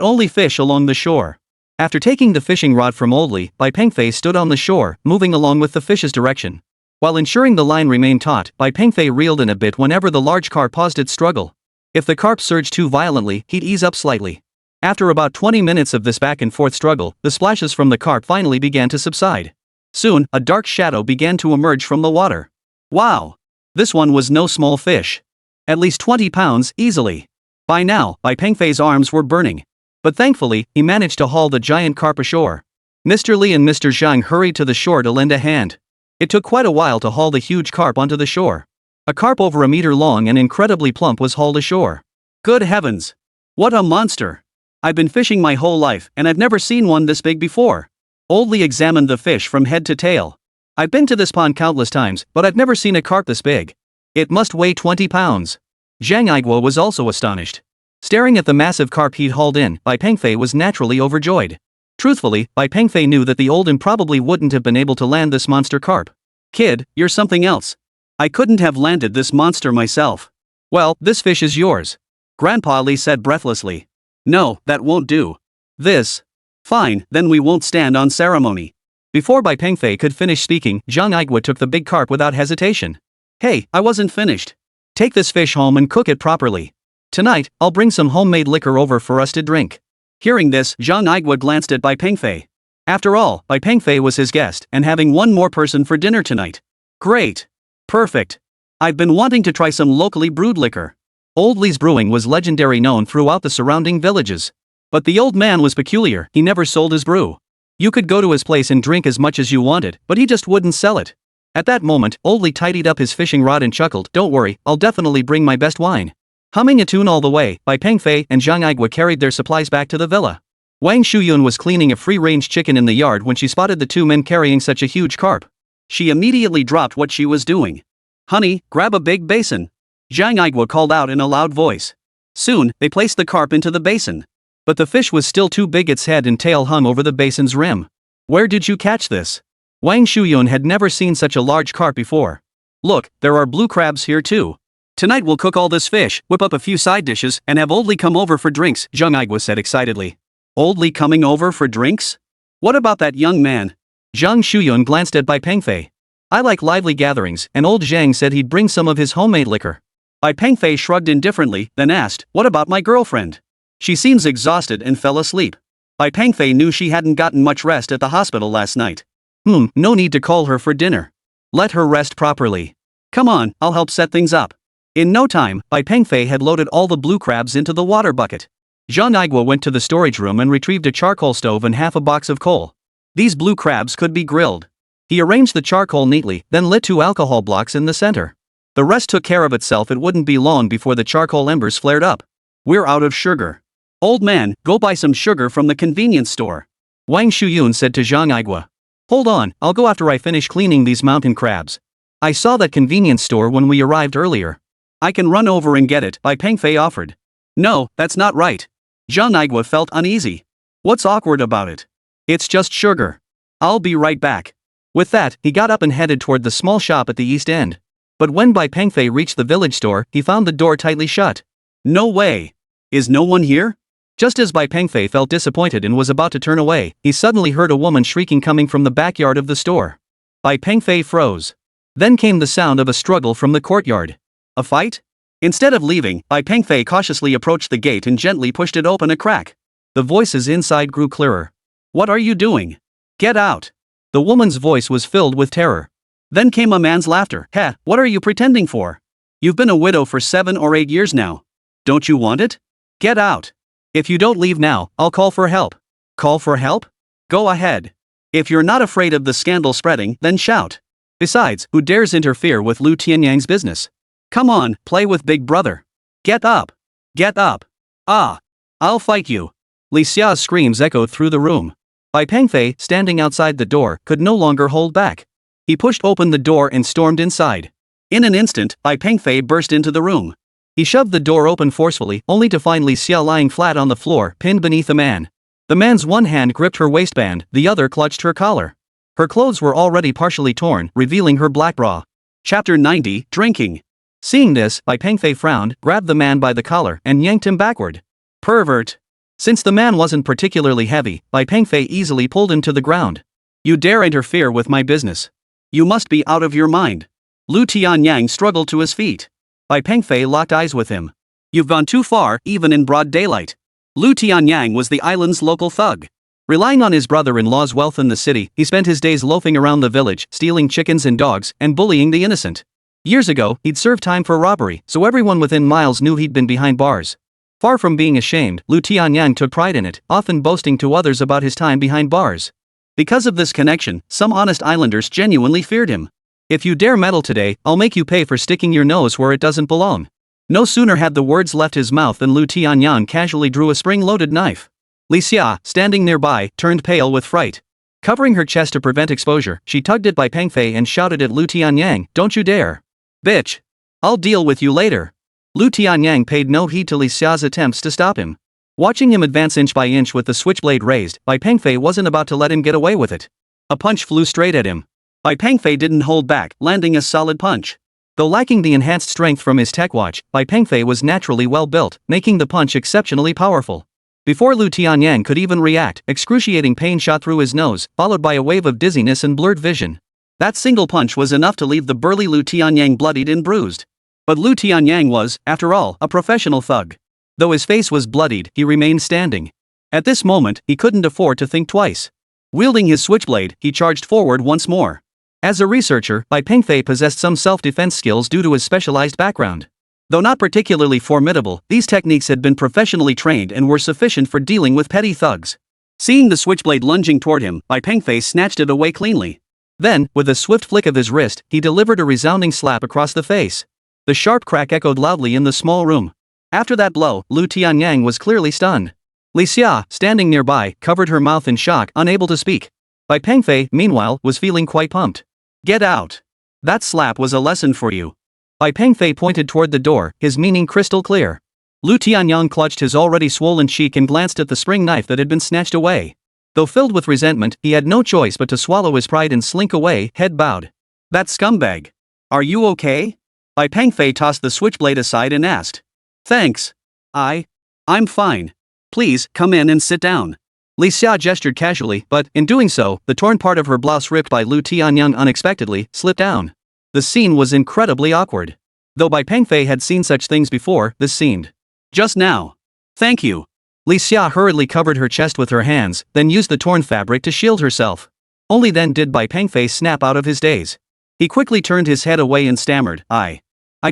A: only fish along the shore. After taking the fishing rod from Old Li, Bai Pengfei stood on the shore, moving along with the fish's direction. While ensuring the line remained taut, Bai Pengfei reeled in a bit whenever the large carp paused its struggle. If the carp surged too violently, he'd ease up slightly. After about 20 minutes of this back and forth struggle, the splashes from the carp finally began to subside. Soon, a dark shadow began to emerge from the water. Wow! This one was no small fish. At least 20 pounds, easily. By now, Bai Pengfei's arms were burning. But thankfully, he managed to haul the giant carp ashore. Mr. Li and Mr. Zhang hurried to the shore to lend a hand. It took quite a while to haul the huge carp onto the shore. A carp over a meter long and incredibly plump was hauled ashore. Good heavens! What a monster! I've been fishing my whole life and I've never seen one this big before. Old Li examined the fish from head to tail. I've been to this pond countless times, but I've never seen a carp this big. It must weigh 20 pounds. Zhang Igua was also astonished. Staring at the massive carp he'd hauled in, Bai Pengfei was naturally overjoyed. Truthfully, Bai Pengfei knew that the old him probably wouldn't have been able to land this monster carp. Kid, you're something else. I couldn't have landed this monster myself. Well, this fish is yours. Grandpa Li said breathlessly. No, that won't do. This. Fine, then we won't stand on ceremony. Before Bai Pengfei could finish speaking, Zhang Igua took the big carp without hesitation. Hey, I wasn't finished. Take this fish home and cook it properly. Tonight, I'll bring some homemade liquor over for us to drink. Hearing this, Zhang Igua glanced at Bai Pengfei. After all, Bai Pengfei was his guest and having one more person for dinner tonight. Great. Perfect. I've been wanting to try some locally brewed liquor. Old Li's brewing was legendary, known throughout the surrounding villages. But the old man was peculiar, he never sold his brew. You could go to his place and drink as much as you wanted, but he just wouldn't sell it. At that moment, Old Li tidied up his fishing rod and chuckled, "Don't worry, I'll definitely bring my best wine." Humming a tune all the way, Bai Pengfei and Zhang Igua carried their supplies back to the villa. Wang Shuyun was cleaning a free-range chicken in the yard when she spotted the two men carrying such a huge carp. She immediately dropped what she was doing. "Honey, grab a big basin," Zhang Igua called out in a loud voice. Soon, they placed the carp into the basin. But the fish was still too big, its head and tail hung over the basin's rim. "Where did you catch this?" Wang Shuyun had never seen such a large carp before. "Look, there are blue crabs here too. Tonight we'll cook all this fish, whip up a few side dishes, and have Old Li come over for drinks," Zhang Igua said excitedly. "Old Li coming over for drinks? What about that young man?" Zhang Shuyun glanced at Bai Pengfei. "I like lively gatherings, and old Zhang said he'd bring some of his homemade liquor." Bai Pengfei shrugged indifferently, then asked, "What about my girlfriend? She seems exhausted and fell asleep." Bai Pengfei knew she hadn't gotten much rest at the hospital last night. No need to call her for dinner. Let her rest properly. Come on, I'll help set things up." In no time, Bai Pengfei had loaded all the blue crabs into the water bucket. Zhang Igua went to the storage room and retrieved a charcoal stove and half a box of coal. These blue crabs could be grilled. He arranged the charcoal neatly, then lit 2 alcohol blocks in the center. The rest took care of itself. It wouldn't be long before the charcoal embers flared up. "We're out of sugar. Old man, go buy some sugar from the convenience store," Wang Shuyun said to Zhang Igua. "Hold on, I'll go after I finish cleaning these mountain crabs. I saw that convenience store when we arrived earlier." "I can run over and get it," Bai Pengfei offered. "No, that's not right." Zhang Igua felt uneasy. "What's awkward about it? It's just sugar. I'll be right back." With that, he got up and headed toward the small shop at the east end. But when Bai Pengfei reached the village store, he found the door tightly shut. "No way. Is no one here?" Just as Bai Pengfei felt disappointed and was about to turn away, he suddenly heard a woman shrieking coming from the backyard of the store. Bai Pengfei froze. Then came the sound of a struggle from the courtyard. A fight? Instead of leaving, Bai Pengfei cautiously approached the gate and gently pushed it open a crack. The voices inside grew clearer. "What are you doing? Get out!" The woman's voice was filled with terror. Then came a man's laughter. "Heh, what are you pretending for? You've been a widow for 7 or 8 years now. Don't you want it? Get out. If you don't leave now, I'll call for help." "Call for help? Go ahead. If you're not afraid of the scandal spreading, then shout. Besides, who dares interfere with Lu Tianyang's business? Come on, play with Big Brother. Get up. Get up. Ah. I'll fight you." Li Xia's screams echoed through the room. Bai Pengfei, standing outside the door, could no longer hold back. He pushed open the door and stormed inside. In an instant, Bai Pengfei burst into the room. He shoved the door open forcefully, only to find Li Xia lying flat on the floor, pinned beneath a man. The man's one hand gripped her waistband, the other clutched her collar. Her clothes were already partially torn, revealing her black bra. Chapter 90, Drinking. Seeing this, Bai Pengfei frowned, grabbed the man by the collar, and yanked him backward. "Pervert." Since the man wasn't particularly heavy, Bai Pengfei easily pulled him to the ground. "You dare interfere with my business? You must be out of your mind." Lu Tianyang struggled to his feet. Bai Pengfei locked eyes with him. "You've gone too far, even in broad daylight. Lu Tianyang was the island's local thug. Relying on his brother-in-law's wealth in the city, he spent his days loafing around the village, stealing chickens and dogs, and bullying the innocent. Years ago, he'd served time for robbery, so everyone within miles knew he'd been behind bars. Far from being ashamed, Lu Tianyang took pride in it, often boasting to others about his time behind bars. Because of this connection, some honest islanders genuinely feared him. If you dare meddle today, I'll make you pay for sticking your nose where it doesn't belong. No sooner had the words left his mouth than Lu Tianyang casually drew a spring-loaded knife. Li Xia, standing nearby, turned pale with fright. Covering her chest to prevent exposure, she tugged at Bai Pengfei and shouted at Lu Tianyang, "Don't you dare! Bitch! I'll deal with you later." Lu Tianyang paid no heed to Li Xia's attempts to stop him. Watching him advance inch by inch with the switchblade raised, Bai Pengfei wasn't about to let him get away with it. A punch flew straight at him. Bai Pengfei didn't hold back, landing a solid punch. Though lacking the enhanced strength from his tech watch, Bai Pengfei was naturally well built, making the punch exceptionally powerful. Before Lu Tianyang could even react, excruciating pain shot through his nose, followed by a wave of dizziness and blurred vision. That single punch was enough to leave the burly Lu Tianyang bloodied and bruised. But Lu Tianyang was, after all, a professional thug. Though his face was bloodied, he remained standing. At this moment, he couldn't afford to think twice. Wielding his switchblade, he charged forward once more. As a researcher, Bai Pengfei possessed some self-defense skills due to his specialized background. Though not particularly formidable, these techniques had been professionally trained and were sufficient for dealing with petty thugs. Seeing the switchblade lunging toward him, Bai Pengfei snatched it away cleanly. Then, with a swift flick of his wrist, he delivered a resounding slap across the face. The sharp crack echoed loudly in the small room. After that blow, Lu Tianyang was clearly stunned. Li Xia, standing nearby, covered her mouth in shock, unable to speak. Bai Pengfei, meanwhile, was feeling quite pumped. "Get out! That slap was a lesson for you." Bai Pengfei pointed toward the door, his meaning crystal clear. Lu Tianyang clutched his already swollen cheek and glanced at the spring knife that had been snatched away. Though filled with resentment, he had no choice but to swallow his pride and slink away, head bowed. "That scumbag! Are you okay?" Bai Pengfei tossed the switchblade aside and asked. "Thanks. I'm fine. Please, come in and sit down." Li Xia gestured casually, but, in doing so, the torn part of her blouse ripped by Lu Tianyang unexpectedly slipped down. The scene was incredibly awkward. Though Bai Pengfei had seen such things before, this seemed. "Just now. Thank you." Li Xia hurriedly covered her chest with her hands, then used the torn fabric to shield herself. Only then did Bai Pengfei snap out of his daze. He quickly turned his head away and stammered, I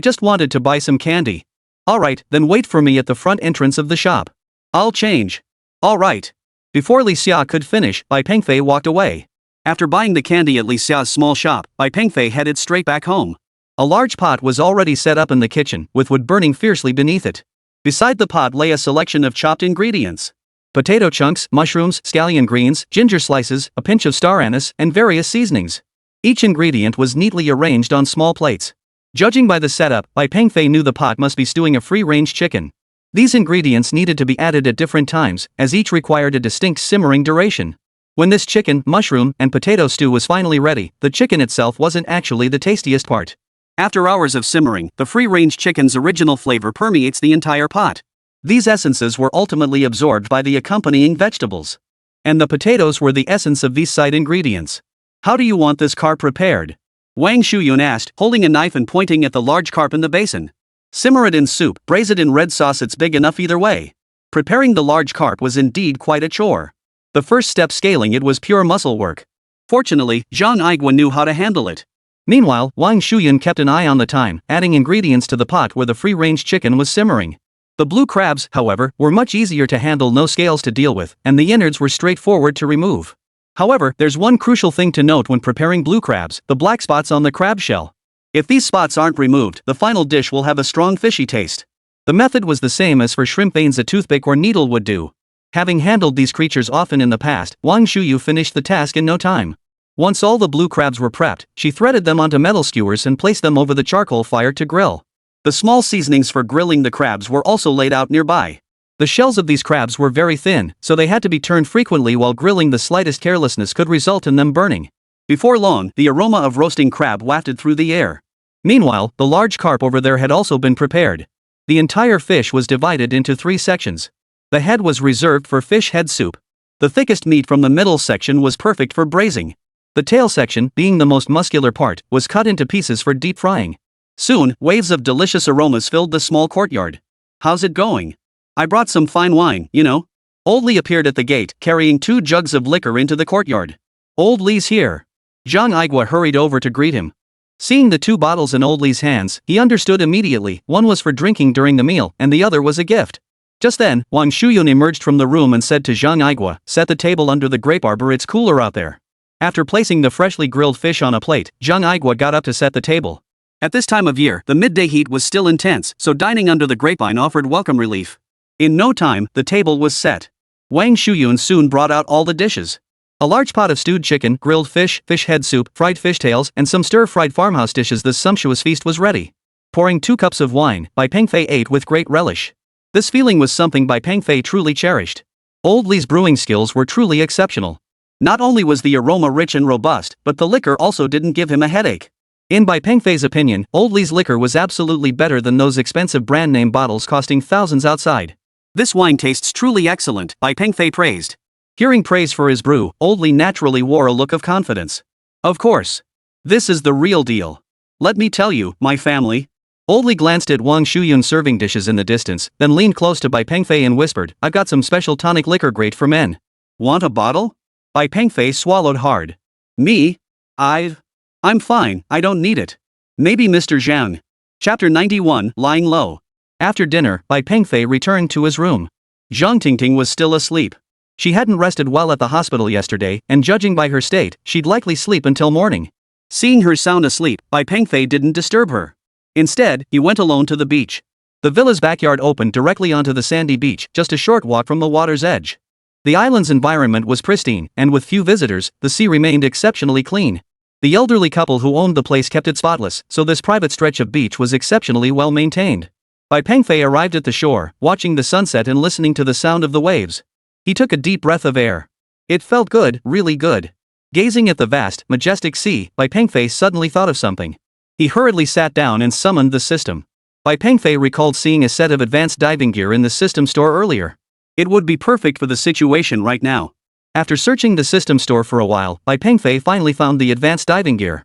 A: just wanted to buy some candy." "Alright, then wait for me at the front entrance of the shop. I'll change." "Alright." Before Li Xia could finish, Bai Pengfei walked away. After buying the candy at Li Xia's small shop, Bai Pengfei headed straight back home. A large pot was already set up in the kitchen, with wood burning fiercely beneath it. Beside the pot lay a selection of chopped ingredients. Potato chunks, mushrooms, scallion greens, ginger slices, a pinch of star anise, and various seasonings. Each ingredient was neatly arranged on small plates. Judging by the setup, Bai Pengfei knew the pot must be stewing a free-range chicken. These ingredients needed to be added at different times, as each required a distinct simmering duration. When this chicken, mushroom, and potato stew was finally ready, the chicken itself wasn't actually the tastiest part. After hours of simmering, the free-range chicken's original flavor permeates the entire pot. These essences were ultimately absorbed by the accompanying vegetables. And the potatoes were the essence of these side ingredients. "How do you want this carp prepared?" Wang Shuyun asked, holding a knife and pointing at the large carp in the basin. "Simmer it in soup, braise it in red sauce, it's big enough either way." Preparing the large carp was indeed quite a chore. The first step scaling it was pure muscle work. Fortunately, Zhang Tingting knew how to handle it. Meanwhile, Wang Shuyun kept an eye on the time, adding ingredients to the pot where the free-range chicken was simmering. The blue crabs, however, were much easier to handle, no scales to deal with, and the innards were straightforward to remove. However, there's one crucial thing to note when preparing blue crabs: the black spots on the crab shell. If these spots aren't removed, the final dish will have a strong fishy taste. The method was the same as for shrimp veins a toothpick or needle would do. Having handled these creatures often in the past, Wang Shuyu finished the task in no time. Once all the blue crabs were prepped, she threaded them onto metal skewers and placed them over the charcoal fire to grill. The small seasonings for grilling the crabs were also laid out nearby. The shells of these crabs were very thin, so they had to be turned frequently while grilling. The slightest carelessness could result in them burning. Before long, the aroma of roasting crab wafted through the air. Meanwhile, the large carp over there had also been prepared. The entire fish was divided into 3 sections. The head was reserved for fish head soup. The thickest meat from the middle section was perfect for braising. The tail section, being the most muscular part, was cut into pieces for deep frying. Soon, waves of delicious aromas filled the small courtyard. "How's it going?" I brought some fine wine, you know. Old Li appeared at the gate, carrying 2 jugs of liquor into the courtyard. Old Li's here. Zhang Igua hurried over to greet him. Seeing the 2 bottles in Old Li's hands, he understood immediately, one was for drinking during the meal, and the other was a gift. Just then, Wang Shuyun emerged from the room and said to Zhang Igua, "Set the table under the grape arbor, it's cooler out there." After placing the freshly grilled fish on a plate, Zhang Igua got up to set the table. At this time of year, the midday heat was still intense, so dining under the grapevine offered welcome relief. In no time, the table was set. Wang Shuyun soon brought out all the dishes. A large pot of stewed chicken, grilled fish, fish head soup, fried fishtails, and some stir-fried farmhouse dishes. This sumptuous feast was ready. Pouring 2 cups of wine, Bai Pengfei ate with great relish. This feeling was something Bai Pengfei truly cherished. Old Li's brewing skills were truly exceptional. Not only was the aroma rich and robust, but the liquor also didn't give him a headache. In Bai Pengfei's opinion, Old Li's liquor was absolutely better than those expensive brand name bottles costing thousands outside. "This wine tastes truly excellent," Bai Pengfei praised. Hearing praise for his brew, Old Li naturally wore a look of confidence. "Of course. This is the real deal. Let me tell you, my family." Old Li glanced at Wang Shuyun's serving dishes in the distance, then leaned close to Bai Pengfei and whispered, "I've got some special tonic liquor great for men." "Want a bottle?" Bai Pengfei swallowed hard. "Me? I'm fine, I don't need it. Maybe Mr. Zhang." Chapter 91, Lying Low. After dinner, Bai Pengfei returned to his room. Zhang Tingting was still asleep. She hadn't rested well at the hospital yesterday, and judging by her state, she'd likely sleep until morning. Seeing her sound asleep, Bai Pengfei didn't disturb her. Instead, he went alone to the beach. The villa's backyard opened directly onto the sandy beach, just a short walk from the water's edge. The island's environment was pristine, and with few visitors, the sea remained exceptionally clean. The elderly couple who owned the place kept it spotless, so this private stretch of beach was exceptionally well maintained. Bai Pengfei arrived at the shore, watching the sunset and listening to the sound of the waves. He took a deep breath of air. It felt good, really good. Gazing at the vast, majestic sea, Bai Pengfei suddenly thought of something. He hurriedly sat down and summoned the system. Bai Pengfei recalled seeing a set of advanced diving gear in the system store earlier. It would be perfect for the situation right now. After searching the system store for a while, Bai Pengfei finally found the advanced diving gear.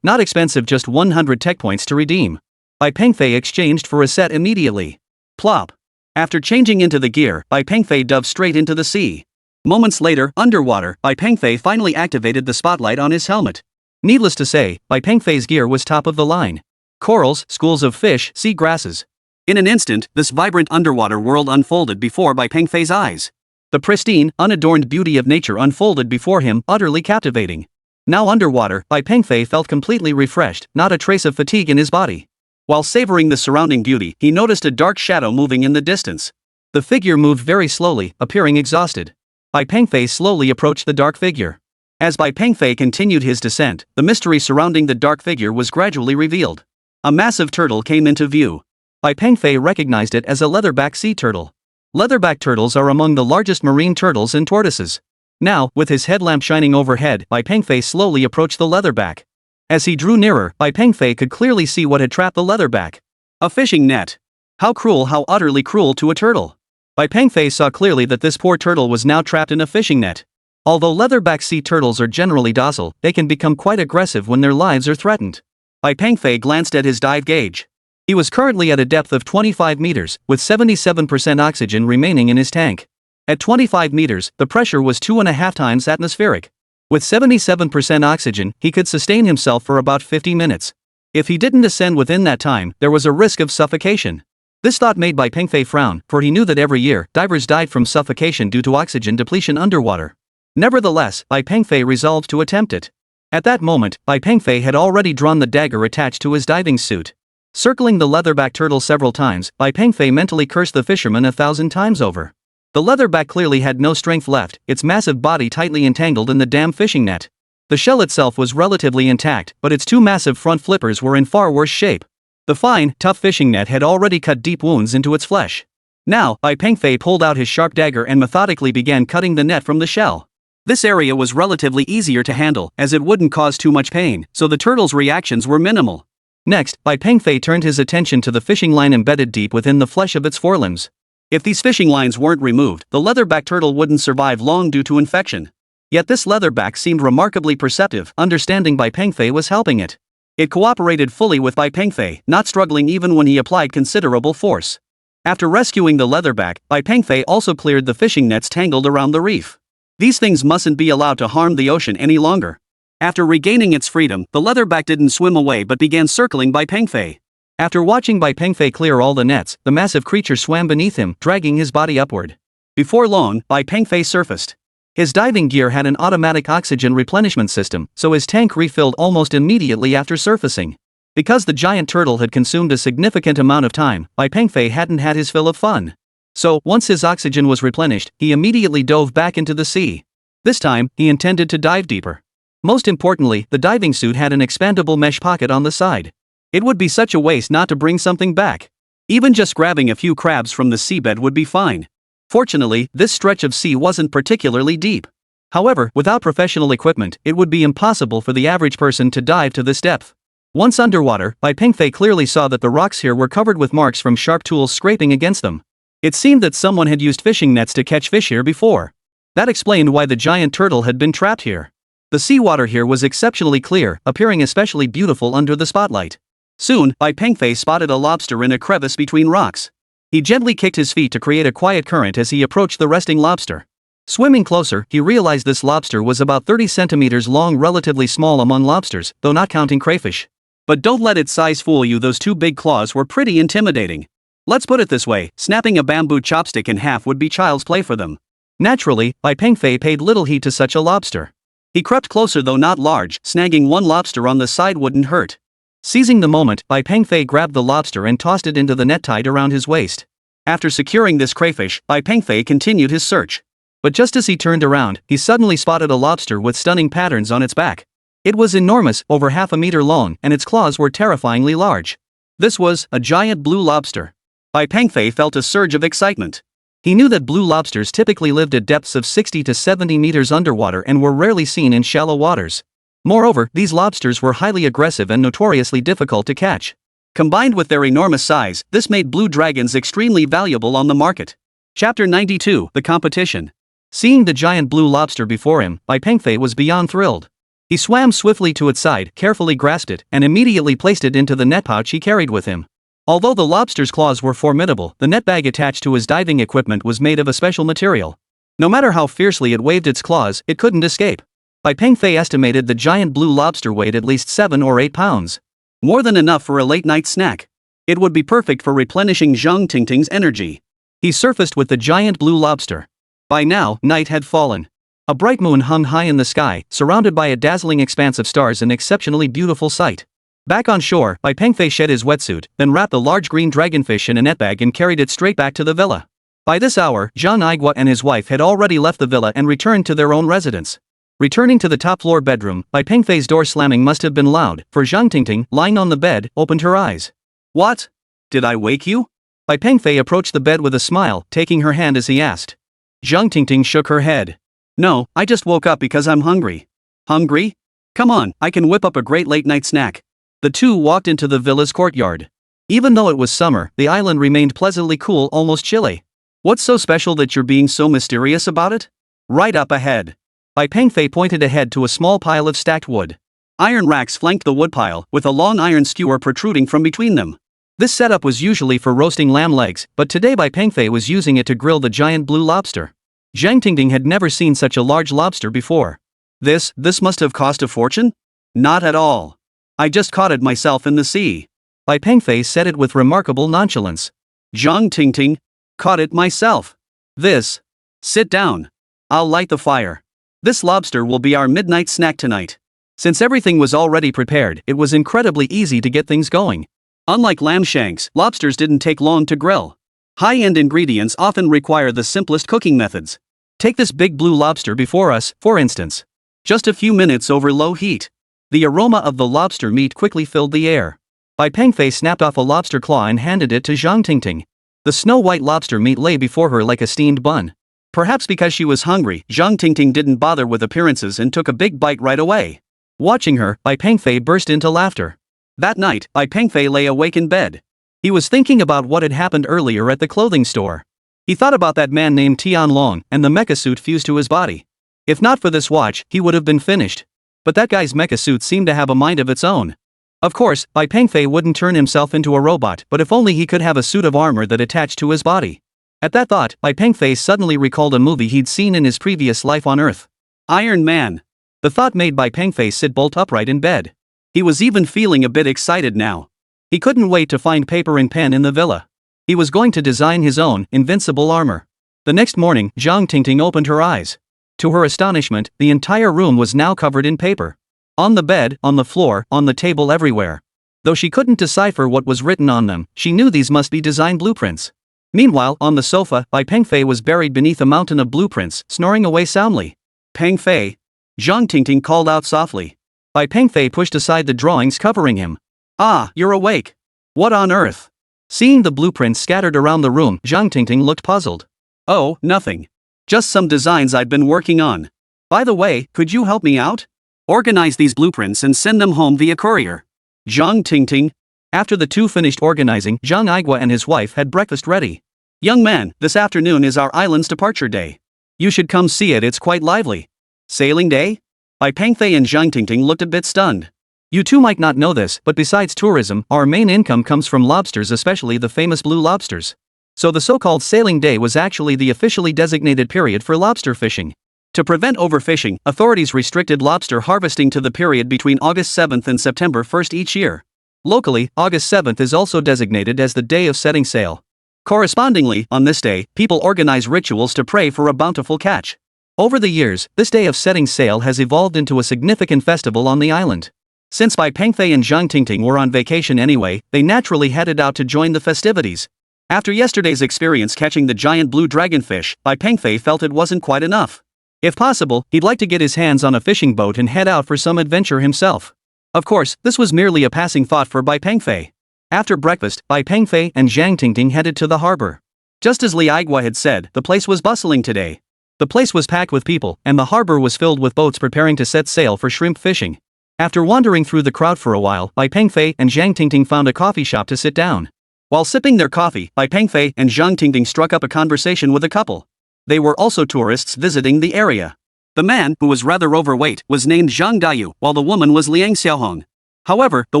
A: Not expensive, just 100 tech points to redeem. Bai Pengfei exchanged for a set immediately. Plop. After changing into the gear, Bai Pengfei dove straight into the sea. Moments later, underwater, Bai Pengfei finally activated the spotlight on his helmet. Needless to say, Bai Pengfei's gear was top of the line. Corals, schools of fish, sea grasses. In an instant, this vibrant underwater world unfolded before Bai Pengfei's eyes. The pristine, unadorned beauty of nature unfolded before him, utterly captivating. Now underwater, Bai Pengfei felt completely refreshed, not a trace of fatigue in his body. While savoring the surrounding beauty, he noticed a dark shadow moving in the distance. The figure moved very slowly, appearing exhausted. Bai Pengfei slowly approached the dark figure. As Bai Pengfei continued his descent, the mystery surrounding the dark figure was gradually revealed. A massive turtle came into view. Bai Pengfei recognized it as a leatherback sea turtle. Leatherback turtles are among the largest marine turtles and tortoises. Now, with his headlamp shining overhead, Bai Pengfei slowly approached the leatherback. As he drew nearer, Bai Pengfei could clearly see what had trapped the leatherback. A fishing net. How cruel, how utterly cruel to a turtle. Bai Pengfei saw clearly that this poor turtle was now trapped in a fishing net. Although leatherback sea turtles are generally docile, they can become quite aggressive when their lives are threatened. Bai Pengfei glanced at his dive gauge. He was currently at a depth of 25 meters, with 77% oxygen remaining in his tank. At 25 meters, the pressure was 2.5 times atmospheric. With 77% oxygen, he could sustain himself for about 50 minutes. If he didn't ascend within that time, there was a risk of suffocation. This thought made Bai Pengfei frown, for he knew that every year, divers died from suffocation due to oxygen depletion underwater. Nevertheless, Bai Pengfei resolved to attempt it. At that moment, Bai Pengfei had already drawn the dagger attached to his diving suit. Circling the leatherback turtle several times, Bai Pengfei mentally cursed the fisherman 1,000 times over. The leatherback clearly had no strength left, its massive body tightly entangled in the damn fishing net. The shell itself was relatively intact, but its 2 massive front flippers were in far worse shape. The fine, tough fishing net had already cut deep wounds into its flesh. Now, Bai Pengfei pulled out his sharp dagger and methodically began cutting the net from the shell. This area was relatively easier to handle, as it wouldn't cause too much pain, so the turtle's reactions were minimal. Next, Bai Pengfei turned his attention to the fishing line embedded deep within the flesh of its forelimbs. If these fishing lines weren't removed, the leatherback turtle wouldn't survive long due to infection. Yet this leatherback seemed remarkably perceptive, understanding Bai Pengfei was helping it. It cooperated fully with Bai Pengfei, not struggling even when he applied considerable force. After rescuing the leatherback, Bai Pengfei also cleared the fishing nets tangled around the reef. These things mustn't be allowed to harm the ocean any longer. After regaining its freedom, the leatherback didn't swim away but began circling Bai Pengfei. After watching Bai Pengfei clear all the nets, the massive creature swam beneath him, dragging his body upward. Before long, Bai Pengfei surfaced. His diving gear had an automatic oxygen replenishment system, so his tank refilled almost immediately after surfacing. Because the giant turtle had consumed a significant amount of time, Bai Pengfei hadn't had his fill of fun. So, once his oxygen was replenished, he immediately dove back into the sea. This time, he intended to dive deeper. Most importantly, the diving suit had an expandable mesh pocket on the side. It would be such a waste not to bring something back. Even just grabbing a few crabs from the seabed would be fine. Fortunately, this stretch of sea wasn't particularly deep. However, without professional equipment, it would be impossible for the average person to dive to this depth. Once underwater, Bai Pengfei clearly saw that the rocks here were covered with marks from sharp tools scraping against them. It seemed that someone had used fishing nets to catch fish here before. That explained why the giant turtle had been trapped here. The seawater here was exceptionally clear, appearing especially beautiful under the spotlight. Soon, Bai Pengfei spotted a lobster in a crevice between rocks. He gently kicked his feet to create a quiet current as he approached the resting lobster. Swimming closer, he realized this lobster was about 30 centimeters long, relatively small among lobsters, though not counting crayfish. But don't let its size fool you, those two big claws were pretty intimidating. Let's put it this way, snapping a bamboo chopstick in half would be child's play for them. Naturally, Bai Pengfei paid little heed to such a lobster. He crept closer, though not large, snagging one lobster on the side wouldn't hurt. Seizing the moment, Bai Pengfei grabbed the lobster and tossed it into the net tied around his waist. After securing this crayfish, Bai Pengfei continued his search. But just as he turned around, he suddenly spotted a lobster with stunning patterns on its back. It was enormous, over half a meter long, and its claws were terrifyingly large. This was a giant blue lobster. Bai Pengfei felt a surge of excitement. He knew that blue lobsters typically lived at depths of 60 to 70 meters underwater and were rarely seen in shallow waters. Moreover, these lobsters were highly aggressive and notoriously difficult to catch. Combined with their enormous size, this made blue dragons extremely valuable on the market. Chapter 92, The Competition. Seeing the giant blue lobster before him, Bai Pengfei was beyond thrilled. He swam swiftly to its side, carefully grasped it, and immediately placed it into the net pouch he carried with him. Although the lobster's claws were formidable, the net bag attached to his diving equipment was made of a special material. No matter how fiercely it waved its claws, it couldn't escape. Bai Pengfei estimated the giant blue lobster weighed at least 7 or 8 pounds. More than enough for a late-night snack. It would be perfect for replenishing Zhang Tingting's energy. He surfaced with the giant blue lobster. By now, night had fallen. A bright moon hung high in the sky, surrounded by a dazzling expanse of stars, an exceptionally beautiful sight. Back on shore, Bai Pengfei shed his wetsuit, then wrapped the large green dragonfish in a net bag and carried it straight back to the villa. By this hour, Zhang Igua and his wife had already left the villa and returned to their own residence. Returning to the top-floor bedroom, Bai Pengfei's door slamming must have been loud, for Zhang Tingting, lying on the bed, opened her eyes. "What? Did I wake you?" Bai Pengfei approached the bed with a smile, taking her hand as he asked. Zhang Tingting shook her head. "No, I just woke up because I'm hungry." "Hungry? Come on, I can whip up a great late-night snack." The two walked into the villa's courtyard. Even though it was summer, the island remained pleasantly cool, almost chilly. "What's so special that you're being so mysterious about it?" "Right up ahead." Bai Pengfei pointed ahead to a small pile of stacked wood. Iron racks flanked the woodpile, with a long iron skewer protruding from between them. This setup was usually for roasting lamb legs, but today Bai Pengfei was using it to grill the giant blue lobster. Zhang Tingting had never seen such a large lobster before. This must have cost a fortune?" "Not at all. I just caught it myself in the sea." Bai Pengfei said it with remarkable nonchalance. Zhang Tingting, "Caught it myself. This. Sit down. I'll light the fire. This lobster will be our midnight snack tonight." Since everything was already prepared, it was incredibly easy to get things going. Unlike lamb shanks, lobsters didn't take long to grill. High-end ingredients often require the simplest cooking methods. Take this big blue lobster before us, for instance. Just a few minutes over low heat. The aroma of the lobster meat quickly filled the air. Bai Pengfei snapped off a lobster claw and handed it to Zhang Tingting. The snow-white lobster meat lay before her like a steamed bun. Perhaps because she was hungry, Zhang Tingting didn't bother with appearances and took a big bite right away. Watching her, Bai Pengfei burst into laughter. That night, Bai Pengfei lay awake in bed. He was thinking about what had happened earlier at the clothing store. He thought about that man named Tian Long and the mecha suit fused to his body. If not for this watch, he would have been finished. But that guy's mecha suit seemed to have a mind of its own. Of course, Bai Pengfei wouldn't turn himself into a robot, but if only he could have a suit of armor that attached to his body. At that thought, Bai Pengfei suddenly recalled a movie he'd seen in his previous life on Earth. Iron Man. The thought made Bai Pengfei sit bolt upright in bed. He was even feeling a bit excited now. He couldn't wait to find paper and pen in the villa. He was going to design his own invincible armor. The next morning, Zhang Tingting opened her eyes. To her astonishment, the entire room was now covered in paper. On the bed, on the floor, on the table, everywhere. Though she couldn't decipher what was written on them, she knew these must be design blueprints. Meanwhile, on the sofa, Bai Pengfei was buried beneath a mountain of blueprints, snoring away soundly. Pengfei. Zhang Tingting called out softly. Bai Pengfei pushed aside the drawings covering him. Ah, you're awake. What on earth? Seeing the blueprints scattered around the room, Zhang Tingting looked puzzled. Oh, nothing. Just some designs I've been working on. By the way, could you help me out? Organize these blueprints and send them home via courier. Zhang Tingting. After the two finished organizing, Zhang Igua and his wife had breakfast ready. Young man, this afternoon is our island's departure day. You should come see it, it's quite lively. Sailing day? Bai Pengfei and Zhang Tingting looked a bit stunned. You two might not know this, but besides tourism, our main income comes from lobsters, especially the famous blue lobsters. So the so-called sailing day was actually the officially designated period for lobster fishing. To prevent overfishing, authorities restricted lobster harvesting to the period between August 7th and September 1st each year. Locally, August 7th is also designated as the day of setting sail. Correspondingly, on this day, people organize rituals to pray for a bountiful catch. Over the years, this day of setting sail has evolved into a significant festival on the island. Since Bai Pengfei and Zhang Tingting were on vacation anyway, they naturally headed out to join the festivities. After yesterday's experience catching the giant blue dragonfish, Bai Pengfei felt it wasn't quite enough. If possible, he'd like to get his hands on a fishing boat and head out for some adventure himself. Of course, this was merely a passing thought for Bai Pengfei. After breakfast, Bai Pengfei and Zhang Tingting headed to the harbor. Just as Li Aigua had said, the place was bustling today. The place was packed with people, and the harbor was filled with boats preparing to set sail for shrimp fishing. After wandering through the crowd for a while, Bai Pengfei and Zhang Tingting found a coffee shop to sit down. While sipping their coffee, Bai Pengfei and Zhang Tingting struck up a conversation with a couple. They were also tourists visiting the area. The man, who was rather overweight, was named Zhang Dayu, while the woman was Liang Xiaohong. However, the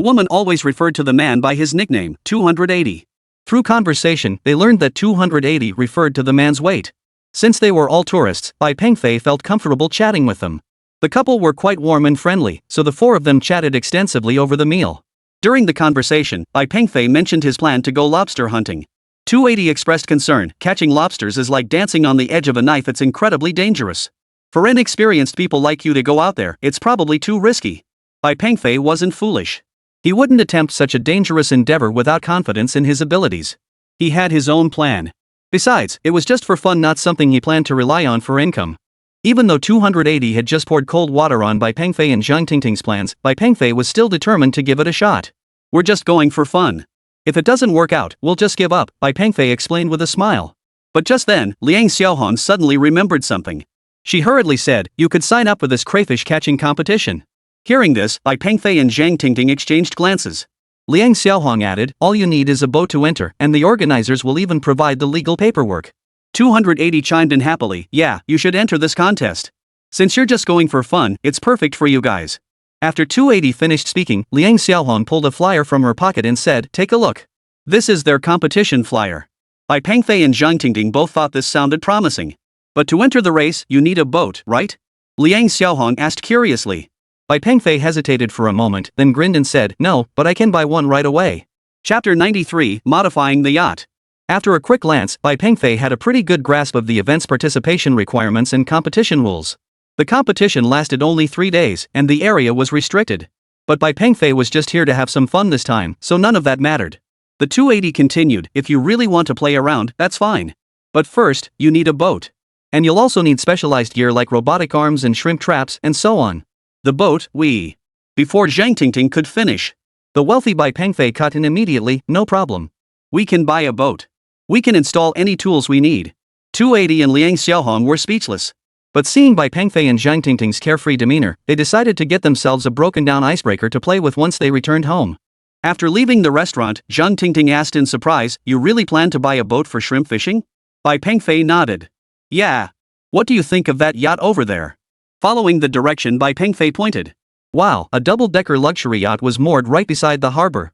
A: woman always referred to the man by his nickname, 280. Through conversation, they learned that 280 referred to the man's weight. Since they were all tourists, Bai Pengfei felt comfortable chatting with them. The couple were quite warm and friendly, so the four of them chatted extensively over the meal. During the conversation, Bai Pengfei mentioned his plan to go lobster hunting. 280 expressed concern. Catching lobsters is like dancing on the edge of a knife, it's incredibly dangerous. For inexperienced people like you to go out there, it's probably too risky. Bai Pengfei wasn't foolish. He wouldn't attempt such a dangerous endeavor without confidence in his abilities. He had his own plan. Besides, it was just for fun, not something he planned to rely on for income. Even though 280 had just poured cold water on Bai Pengfei and Zhang Tingting's plans, Bai Pengfei was still determined to give it a shot. We're just going for fun. If it doesn't work out, we'll just give up, Bai Pengfei explained with a smile. But just then, Liang Xiaohong suddenly remembered something. She hurriedly said, you could sign up for this crayfish catching competition. Hearing this, Bai Pengfei and Zhang Tingting exchanged glances. Liang Xiaohong added, all you need is a boat to enter, and the organizers will even provide the legal paperwork. 280 chimed in happily, yeah, you should enter this contest. Since you're just going for fun, it's perfect for you guys. After 280 finished speaking, Liang Xiaohong pulled a flyer from her pocket and said, take a look. This is their competition flyer. Bai Pengfei and Zhang Tingting both thought this sounded promising. But to enter the race, you need a boat, right? Liang Xiaohong asked curiously. Bai Pengfei hesitated for a moment, then grinned and said, no, but I can buy one right away. Chapter 93, Modifying the Yacht. After a quick glance, Bai Pengfei had a pretty good grasp of the event's participation requirements and competition rules. The competition lasted only 3 days, and the area was restricted. But Bai Pengfei was just here to have some fun this time, so none of that mattered. The 280 continued, if you really want to play around, that's fine. But first, you need a boat. And you'll also need specialized gear like robotic arms and shrimp traps, and so on. The boat, Before Zhang Tingting could finish, the wealthy Bai Pengfei cut in immediately, no problem. We can buy a boat. We can install any tools we need. 280 and Liang Xiaohong were speechless. But seeing Bai Pengfei and Zhang Tingting's carefree demeanor, they decided to get themselves a broken-down icebreaker to play with once they returned home. After leaving the restaurant, Zhang Tingting asked in surprise, you really plan to buy a boat for shrimp fishing? Bai Pengfei nodded. Yeah. What do you think of that yacht over there? Following the direction Bai Pengfei pointed. Wow, a double-decker luxury yacht was moored right beside the harbor.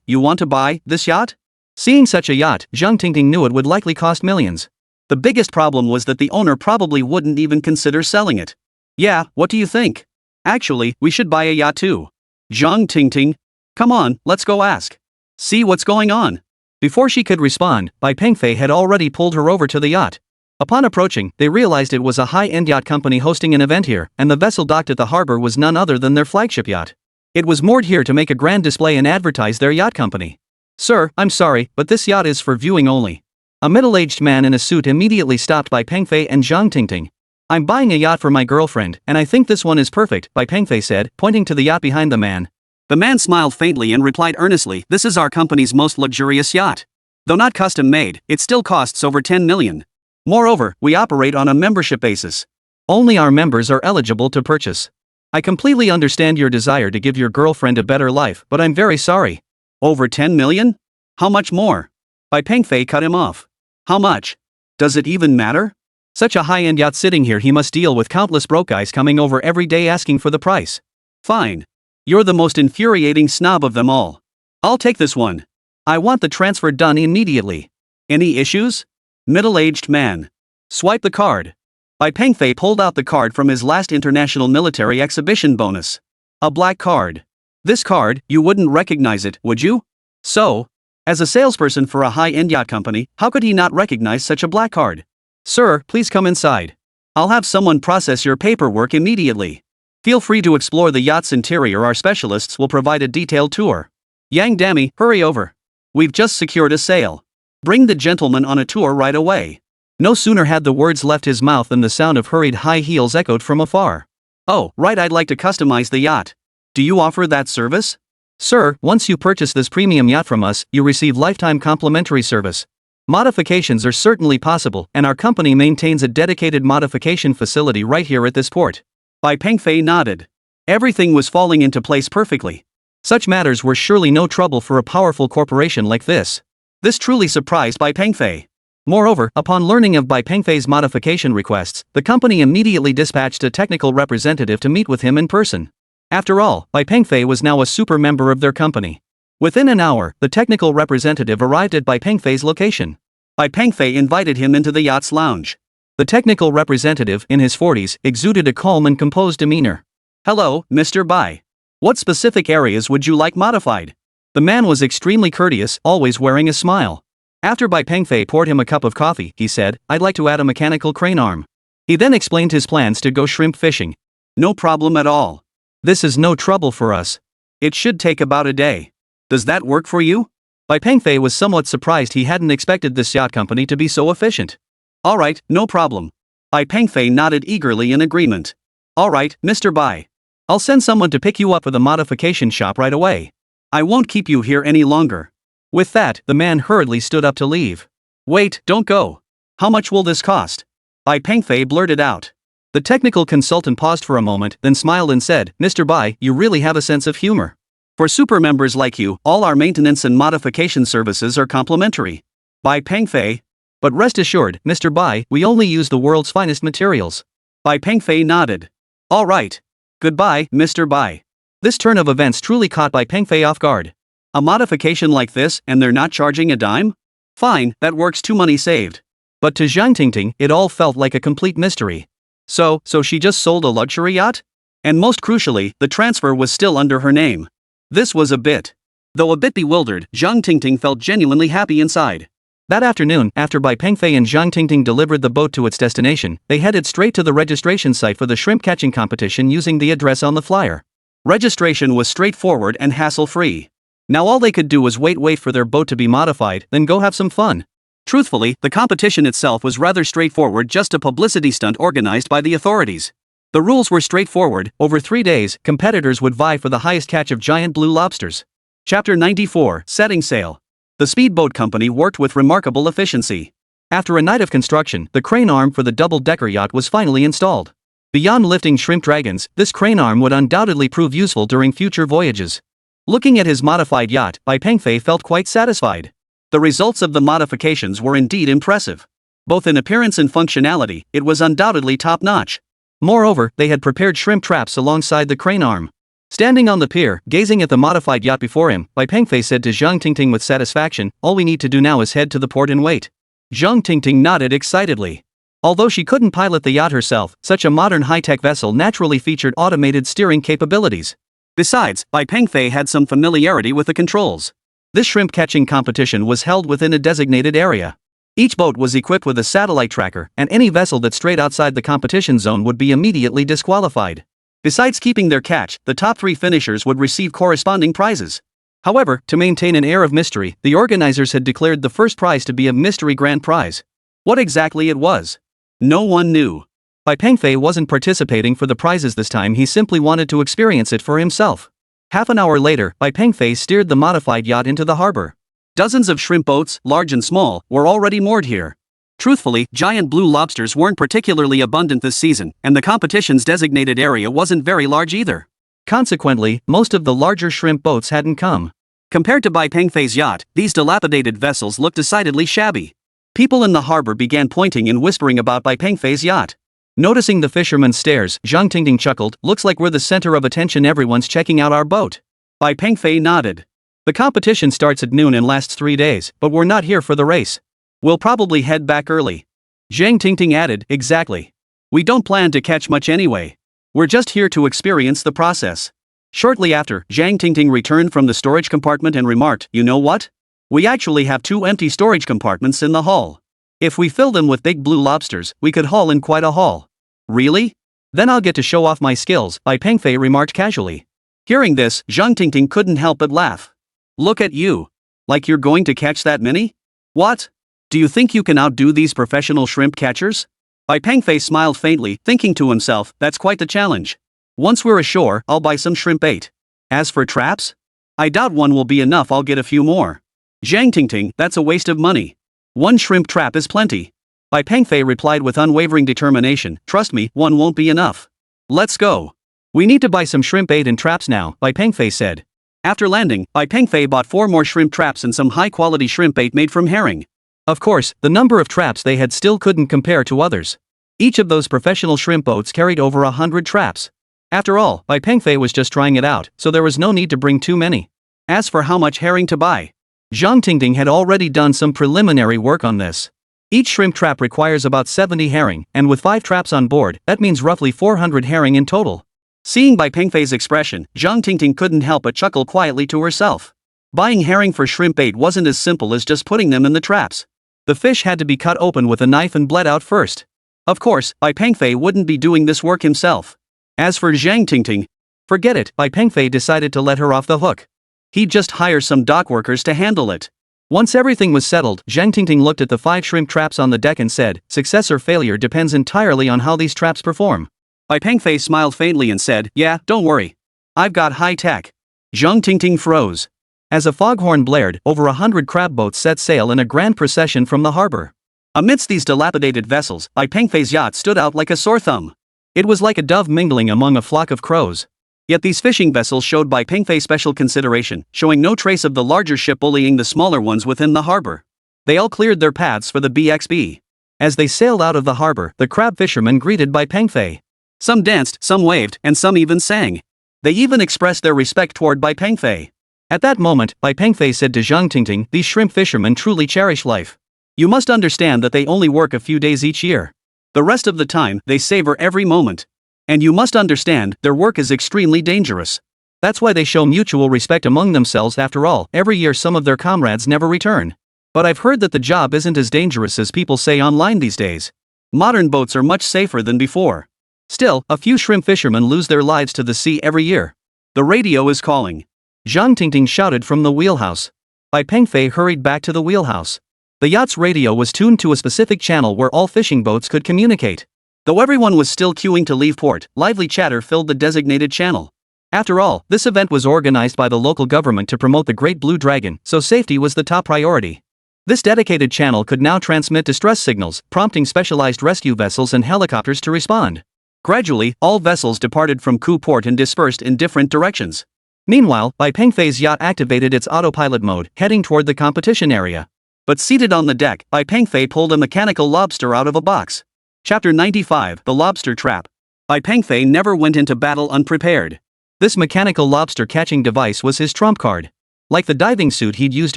A: You want to buy this yacht? Seeing such a yacht, Zhang Tingting knew it would likely cost millions. The biggest problem was that the owner probably wouldn't even consider selling it. Yeah, what do you think? Actually, we should buy a yacht too. Zhang Tingting. Come on, let's go ask. See what's going on. Before she could respond, Bai Pengfei had already pulled her over to the yacht. Upon approaching, they realized it was a high-end yacht company hosting an event here, and the vessel docked at the harbor was none other than their flagship yacht. It was moored here to make a grand display and advertise their yacht company. Sir, I'm sorry, but this yacht is for viewing only. A middle-aged man in a suit immediately stopped Bai Pengfei and Zhang Tingting. I'm buying a yacht for my girlfriend, and I think this one is perfect, Bai Pengfei said, pointing to the yacht behind the man. The man smiled faintly and replied earnestly, this is our company's most luxurious yacht. Though not custom-made, it still costs over 10 million. Moreover, we operate on a membership basis. Only our members are eligible to purchase. I completely understand your desire to give your girlfriend a better life, but I'm very sorry. Over 10 million? How much more? Bai Pengfei cut him off. How much? Does it even matter? Such a high-end yacht sitting here, he must deal with countless broke guys coming over every day asking for the price. Fine. You're the most infuriating snob of them all. I'll take this one. I want the transfer done immediately. Any issues? Middle-aged man. Swipe the card. Bai Pengfei pulled out the card from his last international military exhibition bonus. A black card. This card, you wouldn't recognize it, would you? So, as a salesperson for a high-end yacht company, how could he not recognize such a black card? Sir, please come inside. I'll have someone process your paperwork immediately. Feel free to explore the yacht's interior. Our specialists will provide a detailed tour. Yang Dami, hurry over. We've just secured a sale. Bring the gentleman on a tour right away. No sooner had the words left his mouth than the sound of hurried high heels echoed from afar. Oh, right, I'd like to customize the yacht. Do you offer that service? Sir, once you purchase this premium yacht from us, you receive lifetime complimentary service. Modifications are certainly possible, and our company maintains a dedicated modification facility right here at this port. Bai Pengfei nodded. Everything was falling into place perfectly. Such matters were surely no trouble for a powerful corporation like this. This truly surprised Bai Pengfei. Moreover, upon learning of Bai Pengfei's modification requests, the company immediately dispatched a technical representative to meet with him in person. After all, Bai Pengfei was now a super member of their company. Within an hour, the technical representative arrived at Bai Pengfei's location. Bai Pengfei invited him into the yacht's lounge. The technical representative, in his 40s, exuded a calm and composed demeanor. Hello, Mr. Bai. What specific areas would you like modified? The man was extremely courteous, always wearing a smile. After Bai Pengfei poured him a cup of coffee, he said, I'd like to add a mechanical crane arm. He then explained his plans to go shrimp fishing. No problem at all. This is no trouble for us. It should take about a day. Does that work for you? Bai Pengfei was somewhat surprised. He hadn't expected this yacht company to be so efficient. Alright, no problem. Bai Pengfei nodded eagerly in agreement. Alright, Mr. Bai. I'll send someone to pick you up at the modification shop right away. I won't keep you here any longer. With that, the man hurriedly stood up to leave. Wait, don't go. How much will this cost? Bai Pengfei blurted out. The technical consultant paused for a moment, then smiled and said, Mr. Bai, you really have a sense of humor. For super members like you, all our maintenance and modification services are complimentary. Bai Pengfei. But rest assured, Mr. Bai, we only use the world's finest materials. Bai Pengfei nodded. All right. Goodbye, Mr. Bai. This turn of events truly caught Bai Pengfei off guard. A modification like this, and they're not charging a dime? Fine, that works, too, money saved. But to Zhang Tingting, it all felt like a complete mystery. So she just sold a luxury yacht? And most crucially, the transfer was still under her name. This was a bit. Though a bit bewildered, Zhang Tingting felt genuinely happy inside. That afternoon, after Bai Pengfei and Zhang Tingting delivered the boat to its destination, they headed straight to the registration site for the shrimp catching competition using the address on the flyer. Registration was straightforward and hassle-free. Now all they could do was wait for their boat to be modified, then go have some fun. Truthfully, the competition itself was rather straightforward, just a publicity stunt organized by the authorities. The rules were straightforward. Over 3 days, competitors would vie for the highest catch of giant blue lobsters. Chapter 94, Setting Sail. The speedboat company worked with remarkable efficiency. After a night of construction, the crane arm for the double-decker yacht was finally installed. Beyond lifting shrimp dragons, this crane arm would undoubtedly prove useful during future voyages. Looking at his modified yacht, Bai Pengfei felt quite satisfied. The results of the modifications were indeed impressive. Both in appearance and functionality, it was undoubtedly top-notch. Moreover, they had prepared shrimp traps alongside the crane arm. Standing on the pier, gazing at the modified yacht before him, Bai Pengfei said to Zhang Tingting with satisfaction, "All we need to do now is head to the port and wait." Zhang Tingting nodded excitedly. Although she couldn't pilot the yacht herself, such a modern high-tech vessel naturally featured automated steering capabilities. Besides, Bai Pengfei had some familiarity with the controls. This shrimp catching competition was held within a designated area. Each boat was equipped with a satellite tracker, and any vessel that strayed outside the competition zone would be immediately disqualified. Besides keeping their catch, the top 3 finishers would receive corresponding prizes. However, to maintain an air of mystery, the organizers had declared the first prize to be a mystery grand prize. What exactly it was? No one knew. Bai Pengfei wasn't participating for the prizes this time, he simply wanted to experience it for himself. Half an hour later, Bai Pengfei steered the modified yacht into the harbor. Dozens of shrimp boats, large and small, were already moored here. Truthfully, giant blue lobsters weren't particularly abundant this season, and the competition's designated area wasn't very large either. Consequently, most of the larger shrimp boats hadn't come. Compared to Bai Pengfei's yacht, these dilapidated vessels looked decidedly shabby. People in the harbor began pointing and whispering about Bai Pengfei's yacht. Noticing the fisherman's stares, Zhang Tingting chuckled, "Looks like we're the center of attention, everyone's checking out our boat." Bai Pengfei nodded. "The competition starts at noon and lasts 3 days, but we're not here for the race. We'll probably head back early." Zhang Tingting added, "Exactly. We don't plan to catch much anyway. We're just here to experience the process." Shortly after, Zhang Tingting returned from the storage compartment and remarked, "You know what? We actually have 2 empty storage compartments in the hull. If we fill them with big blue lobsters, we could haul in quite a haul." "Really? Then I'll get to show off my skills," Bai Pengfei remarked casually. Hearing this, Zhang Tingting couldn't help but laugh. "Look at you. Like you're going to catch that many? What? Do you think you can outdo these professional shrimp catchers?" Bai Pengfei smiled faintly, thinking to himself, "That's quite the challenge. Once we're ashore, I'll buy some shrimp bait. As for traps? I doubt one will be enough, I'll get a few more." "Zhang Tingting, that's a waste of money. 1 shrimp trap is plenty." Bai Pengfei replied with unwavering determination, "Trust me, 1 won't be enough. Let's go. We need to buy some shrimp bait and traps now," Bai Pengfei said. After landing, Bai Pengfei bought 4 more shrimp traps and some high-quality shrimp bait made from herring. Of course, the number of traps they had still couldn't compare to others. Each of those professional shrimp boats carried over 100 traps. After all, Bai Pengfei was just trying it out, so there was no need to bring too many. As for how much herring to buy, Zhang Tingting had already done some preliminary work on this. Each shrimp trap requires about 70 herring, and with 5 traps on board, that means roughly 400 herring in total. Seeing Bai Pengfei's expression, Zhang Tingting couldn't help but chuckle quietly to herself. Buying herring for shrimp bait wasn't as simple as just putting them in the traps. The fish had to be cut open with a knife and bled out first. Of course, Bai Pengfei wouldn't be doing this work himself. As for Zhang Tingting, forget it, Bai Pengfei decided to let her off the hook. He'd just hire some dock workers to handle it. Once everything was settled, Zhang Tingting looked at the 5 shrimp traps on the deck and said, "Success or failure depends entirely on how these traps perform." Bai Pengfei smiled faintly and said, "Yeah, don't worry. I've got high tech." Zhang Tingting froze. As a foghorn blared, over 100 crab boats set sail in a grand procession from the harbor. Amidst these dilapidated vessels, Bai Pengfei's yacht stood out like a sore thumb. It was like a dove mingling among a flock of crows. Yet these fishing vessels showed Bai Pengfei special consideration, showing no trace of the larger ship bullying the smaller ones within the harbor. They all cleared their paths for the BXB. As they sailed out of the harbor, the crab fishermen greeted Bai Pengfei. Some danced, some waved, and some even sang. They even expressed their respect toward Bai Pengfei. At that moment, Bai Pengfei said to Zhang Tingting, "These shrimp fishermen truly cherish life. You must understand that they only work a few days each year. The rest of the time, they savor every moment. And you must understand, their work is extremely dangerous. That's why they show mutual respect among themselves. After all, every year some of their comrades never return. But I've heard that the job isn't as dangerous as people say online these days. Modern boats are much safer than before. Still, a few shrimp fishermen lose their lives to the sea every year. The radio is calling." Zhang Tingting shouted from the wheelhouse. Bai Pengfei hurried back to the wheelhouse. The yacht's radio was tuned to a specific channel where all fishing boats could communicate. Though everyone was still queuing to leave port, lively chatter filled the designated channel. After all, this event was organized by the local government to promote the Great Blue Dragon, so safety was the top priority. This dedicated channel could now transmit distress signals, prompting specialized rescue vessels and helicopters to respond. Gradually, all vessels departed from Ku Port and dispersed in different directions. Meanwhile, Bai Pengfei's yacht activated its autopilot mode, heading toward the competition area. But seated on the deck, Bai Pengfei pulled a mechanical lobster out of a box. Chapter 95, The Lobster Trap. Bai Pengfei never went into battle unprepared. This mechanical lobster catching device was his trump card. Like the diving suit he'd used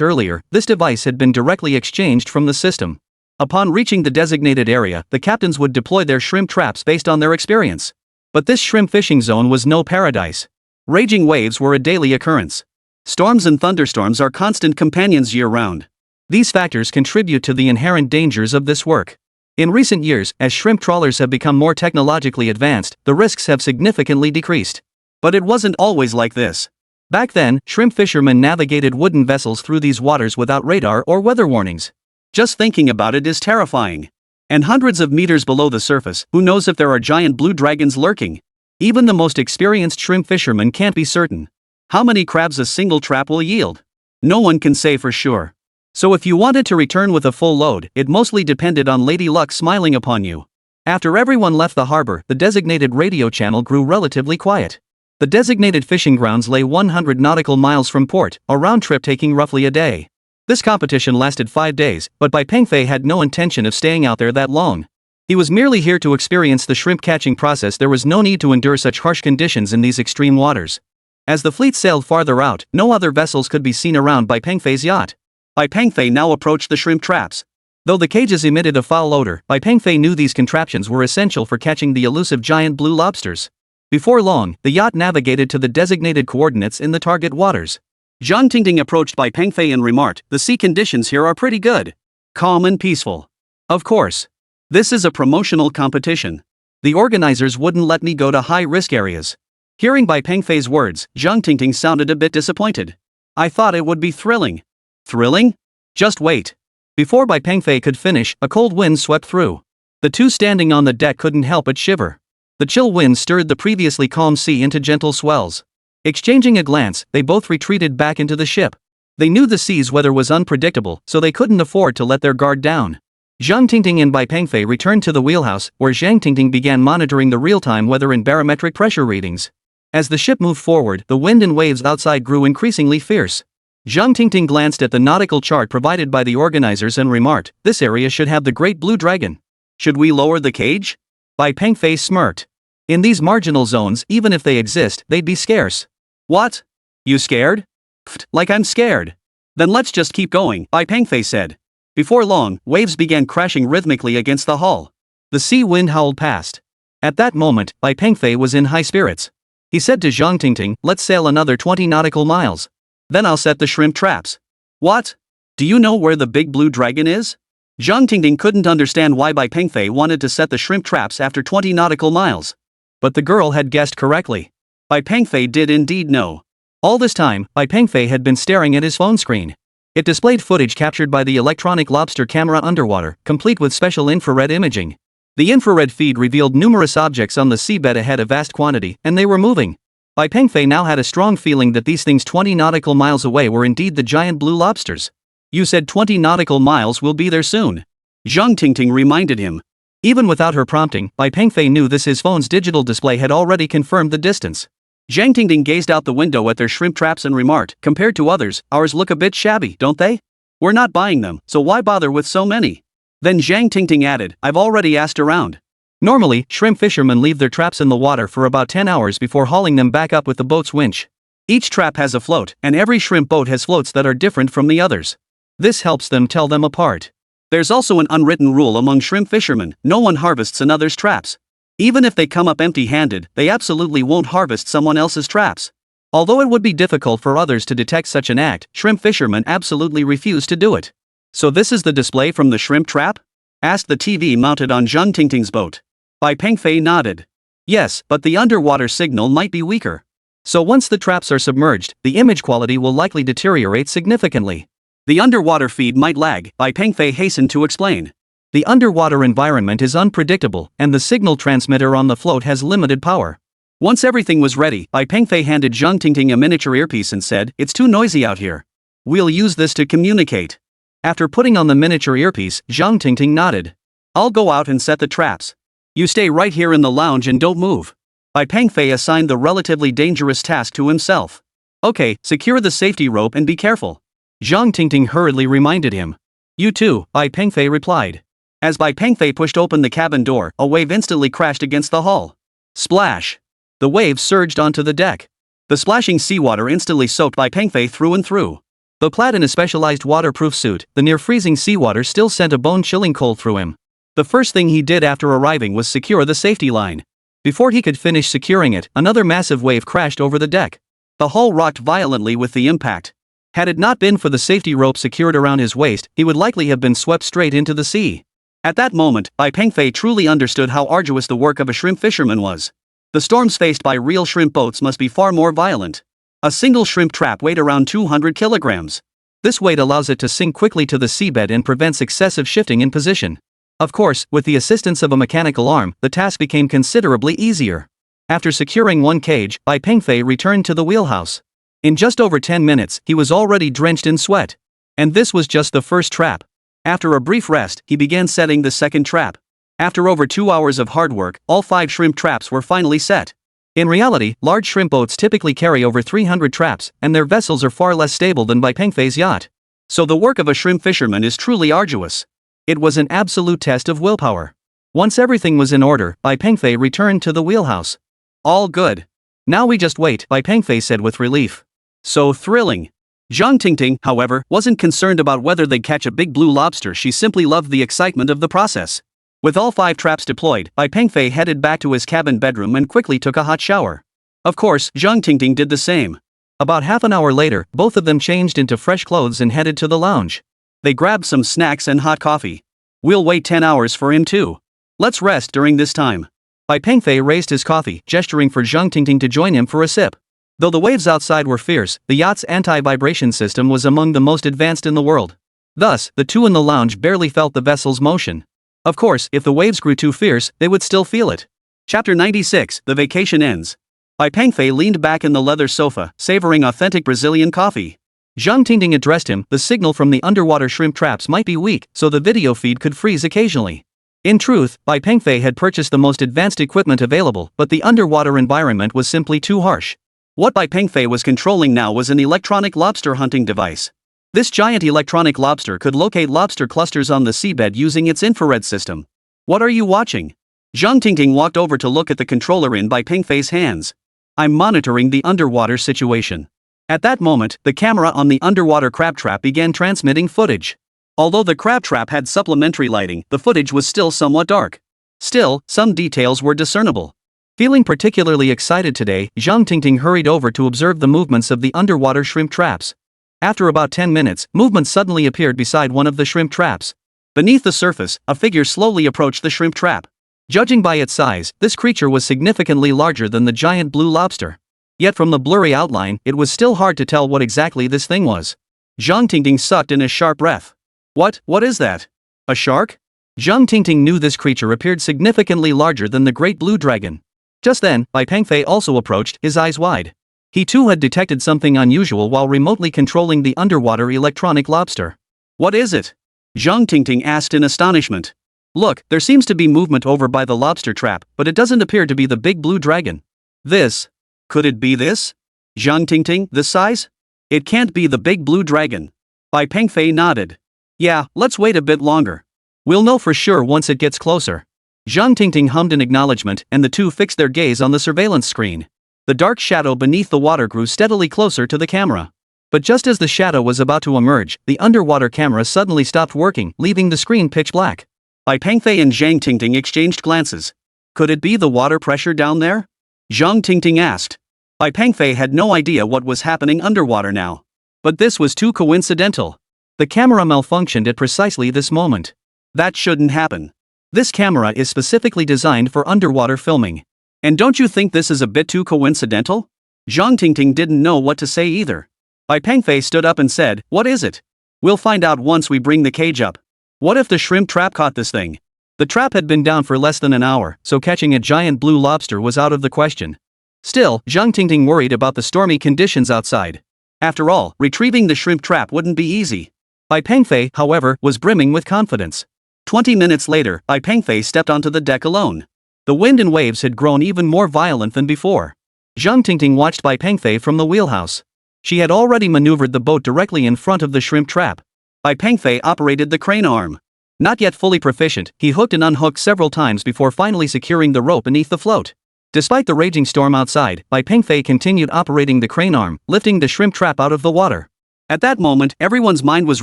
A: earlier, this device had been directly exchanged from the system. Upon reaching the designated area, the captains would deploy their shrimp traps based on their experience. But this shrimp fishing zone was no paradise. Raging waves were a daily occurrence. Storms and thunderstorms are constant companions year-round. These factors contribute to the inherent dangers of this work. In recent years, as shrimp trawlers have become more technologically advanced, the risks have significantly decreased. But it wasn't always like this. Back then, shrimp fishermen navigated wooden vessels through these waters without radar or weather warnings. Just thinking about it is terrifying. And hundreds of meters below the surface, who knows if there are giant blue dragons lurking? Even the most experienced shrimp fishermen can't be certain. How many crabs a single trap will yield? No one can say for sure. So if you wanted to return with a full load, it mostly depended on Lady Luck smiling upon you. After everyone left the harbor, the designated radio channel grew relatively quiet. The designated fishing grounds lay 100 nautical miles from port, a round trip taking roughly a day. This competition lasted 5 days, but Bai Pengfei had no intention of staying out there that long. He was merely here to experience the shrimp catching process. There was no need to endure such harsh conditions in these extreme waters. As the fleet sailed farther out, no other vessels could be seen around Bai Pengfei's yacht. Bai Pengfei now approached the shrimp traps. Though the cages emitted a foul odor, Bai Pengfei knew these contraptions were essential for catching the elusive giant blue lobsters. Before long, the yacht navigated to the designated coordinates in the target waters. Zhang Tingting approached Bai Pengfei and remarked, "The sea conditions here are pretty good. Calm and peaceful. Of course. This is a promotional competition. The organizers wouldn't let me go to high-risk areas." Hearing Bai Pengfei's words, Zhang Tingting sounded a bit disappointed. "I thought it would be thrilling." "Thrilling? Just wait." Before Bai Pengfei could finish, a cold wind swept through. The two standing on the deck couldn't help but shiver. The chill wind stirred the previously calm sea into gentle swells. Exchanging a glance, they both retreated back into the ship. They knew the sea's weather was unpredictable, so they couldn't afford to let their guard down. Zhang Tingting and Bai Pengfei returned to the wheelhouse, where Zhang Tingting began monitoring the real-time weather and barometric pressure readings. As the ship moved forward, the wind and waves outside grew increasingly fierce. Zhang Tingting glanced at the nautical chart provided by the organizers and remarked, "This area should have the Great Blue Dragon. Should we lower the cage?" Bai Pengfei smirked. In these marginal zones, even if they exist, they'd be scarce. "What? You scared?" "Pfft, like I'm scared." "Then let's just keep going," Bai Pengfei said. Before long, waves began crashing rhythmically against the hull. The sea wind howled past. At that moment, Bai Pengfei was in high spirits. He said to Zhang Tingting, "Let's sail another 20 nautical miles. Then I'll set the shrimp traps." "What? Do you know where the big blue dragon is?" Zhang Tingting couldn't understand why Bai Pengfei wanted to set the shrimp traps after 20 nautical miles. But the girl had guessed correctly. Bai Pengfei did indeed know. All this time, Bai Pengfei had been staring at his phone screen. It displayed footage captured by the electronic lobster camera underwater, complete with special infrared imaging. The infrared feed revealed numerous objects on the seabed ahead, a vast quantity, and they were moving. Bai Pengfei now had a strong feeling that these things 20 nautical miles away were indeed the giant blue lobsters. "You said 20 nautical miles, will be there soon," Zhang Tingting reminded him. Even without her prompting, Bai Pengfei knew this. His phone's digital display had already confirmed the distance. Zhang Tingting gazed out the window at their shrimp traps and remarked, "Compared to others, ours look a bit shabby, don't they? We're not buying them, so why bother with so many?" Then Zhang Tingting added, "I've already asked around." Normally, shrimp fishermen leave their traps in the water for about 10 hours before hauling them back up with the boat's winch. Each trap has a float, and every shrimp boat has floats that are different from the others. This helps them tell them apart. There's also an unwritten rule among shrimp fishermen: no one harvests another's traps. Even if they come up empty-handed, they absolutely won't harvest someone else's traps. Although it would be difficult for others to detect such an act, shrimp fishermen absolutely refuse to do it. "So this is the display from the shrimp trap?" asked the TV mounted on Zhang Tingting's boat. Bai Pengfei nodded. "Yes, but the underwater signal might be weaker. So once the traps are submerged, the image quality will likely deteriorate significantly. The underwater feed might lag," Bai Pengfei hastened to explain. "The underwater environment is unpredictable, and the signal transmitter on the float has limited power." Once everything was ready, Bai Pengfei handed Zhang Tingting a miniature earpiece and said, "It's too noisy out here. We'll use this to communicate." After putting on the miniature earpiece, Zhang Tingting nodded. "I'll go out and set the traps. You stay right here in the lounge and don't move." Bai Pengfei assigned the relatively dangerous task to himself. "Okay, secure the safety rope and be careful," Zhang Tingting hurriedly reminded him. "You too," Bai Pengfei replied. As Bai Pengfei pushed open the cabin door, a wave instantly crashed against the hull. Splash! The wave surged onto the deck. The splashing seawater instantly soaked Bai Pengfei through and through. Though clad in a specialized waterproof suit, the near-freezing seawater still sent a bone-chilling cold through him. The first thing he did after arriving was secure the safety line. Before he could finish securing it, another massive wave crashed over the deck. The hull rocked violently with the impact. Had it not been for the safety rope secured around his waist, he would likely have been swept straight into the sea. At that moment, Bai Pengfei truly understood how arduous the work of a shrimp fisherman was. The storms faced by real shrimp boats must be far more violent. A single shrimp trap weighed around 200 kilograms. This weight allows it to sink quickly to the seabed and prevents excessive shifting in position. Of course, with the assistance of a mechanical arm, the task became considerably easier. After securing one cage, Bai Pengfei returned to the wheelhouse. In just over 10 minutes, he was already drenched in sweat. And this was just the first trap. After a brief rest, he began setting the second trap. After over 2 hours of hard work, all 5 shrimp traps were finally set. In reality, large shrimp boats typically carry over 300 traps, and their vessels are far less stable than Bai Pengfei's yacht. So the work of a shrimp fisherman is truly arduous. It was an absolute test of willpower. Once everything was in order, Bai Pengfei returned to the wheelhouse. All good. Now we just wait, Bai Pengfei said with relief. So thrilling. Zhang Tingting, however, wasn't concerned about whether they'd catch a big blue lobster. She simply loved the excitement of the process. With all 5 traps deployed, Bai Pengfei headed back to his cabin bedroom and quickly took a hot shower. Of course, Zhang Tingting did the same. About half an hour later, both of them changed into fresh clothes and headed to the lounge. They grabbed some snacks and hot coffee. We'll wait 10 hours for him too. Let's rest during this time. Bai Pengfei raised his coffee, gesturing for Zhang Tingting to join him for a sip. Though the waves outside were fierce, the yacht's anti-vibration system was among the most advanced in the world. Thus, the two in the lounge barely felt the vessel's motion. Of course, if the waves grew too fierce, they would still feel it. Chapter 96, The Vacation Ends. Bai Pengfei leaned back in the leather sofa, savoring authentic Brazilian coffee. Zhang Tingting addressed him. The signal from the underwater shrimp traps might be weak, so the video feed could freeze occasionally. In truth, Bai Pengfei had purchased the most advanced equipment available, but the underwater environment was simply too harsh. What Bai Pengfei was controlling now was an electronic lobster hunting device. This giant electronic lobster could locate lobster clusters on the seabed using its infrared system. What are you watching? Zhang Tingting walked over to look at the controller in Bai Pengfei's hands. I'm monitoring the underwater situation. At that moment, the camera on the underwater crab trap began transmitting footage. Although the crab trap had supplementary lighting, the footage was still somewhat dark. Still, some details were discernible. Feeling particularly excited today, Zhang Tingting hurried over to observe the movements of the underwater shrimp traps. After about 10 minutes, movement suddenly appeared beside one of the shrimp traps. Beneath the surface, a figure slowly approached the shrimp trap. Judging by its size, this creature was significantly larger than the giant blue lobster. Yet from the blurry outline, it was still hard to tell what exactly this thing was. Zhang Tingting sucked in a sharp breath. What is that? A shark? Zhang Tingting knew this creature appeared significantly larger than the great blue dragon. Just then, Bai Pengfei also approached, his eyes wide. He too had detected something unusual while remotely controlling the underwater electronic lobster. What is it? Zhang Tingting asked in astonishment. Look, there seems to be movement over by the lobster trap, but it doesn't appear to be the big blue dragon. Could it be this? Zhang Tingting, this size? It can't be the big blue dragon. Bai Pengfei nodded. Yeah, let's wait a bit longer. We'll know for sure once it gets closer. Zhang Tingting hummed in acknowledgement, and the two fixed their gaze on the surveillance screen. The dark shadow beneath the water grew steadily closer to the camera. But just as the shadow was about to emerge, the underwater camera suddenly stopped working, leaving the screen pitch black. Bai Pengfei and Zhang Tingting exchanged glances. Could it be the water pressure down there? Zhang Tingting asked. Bai Pengfei had no idea what was happening underwater now. But this was too coincidental. The camera malfunctioned at precisely this moment. That shouldn't happen. This camera is specifically designed for underwater filming. And don't you think this is a bit too coincidental? Zhang Tingting didn't know what to say either. Bai Pengfei stood up and said, What is it? We'll find out once we bring the cage up. What if the shrimp trap caught this thing? The trap had been down for less than an hour, so catching a giant blue lobster was out of the question. Still, Zhang Tingting worried about the stormy conditions outside. After all, retrieving the shrimp trap wouldn't be easy. Bai Pengfei, however, was brimming with confidence. 20 minutes later, Bai Pengfei stepped onto the deck alone. The wind and waves had grown even more violent than before. Zhang Tingting watched Bai Pengfei from the wheelhouse. She had already maneuvered the boat directly in front of the shrimp trap. Bai Pengfei operated the crane arm. Not yet fully proficient, he hooked and unhooked several times before finally securing the rope beneath the float. Despite the raging storm outside, Bai Pengfei continued operating the crane arm, lifting the shrimp trap out of the water. At that moment, everyone's mind was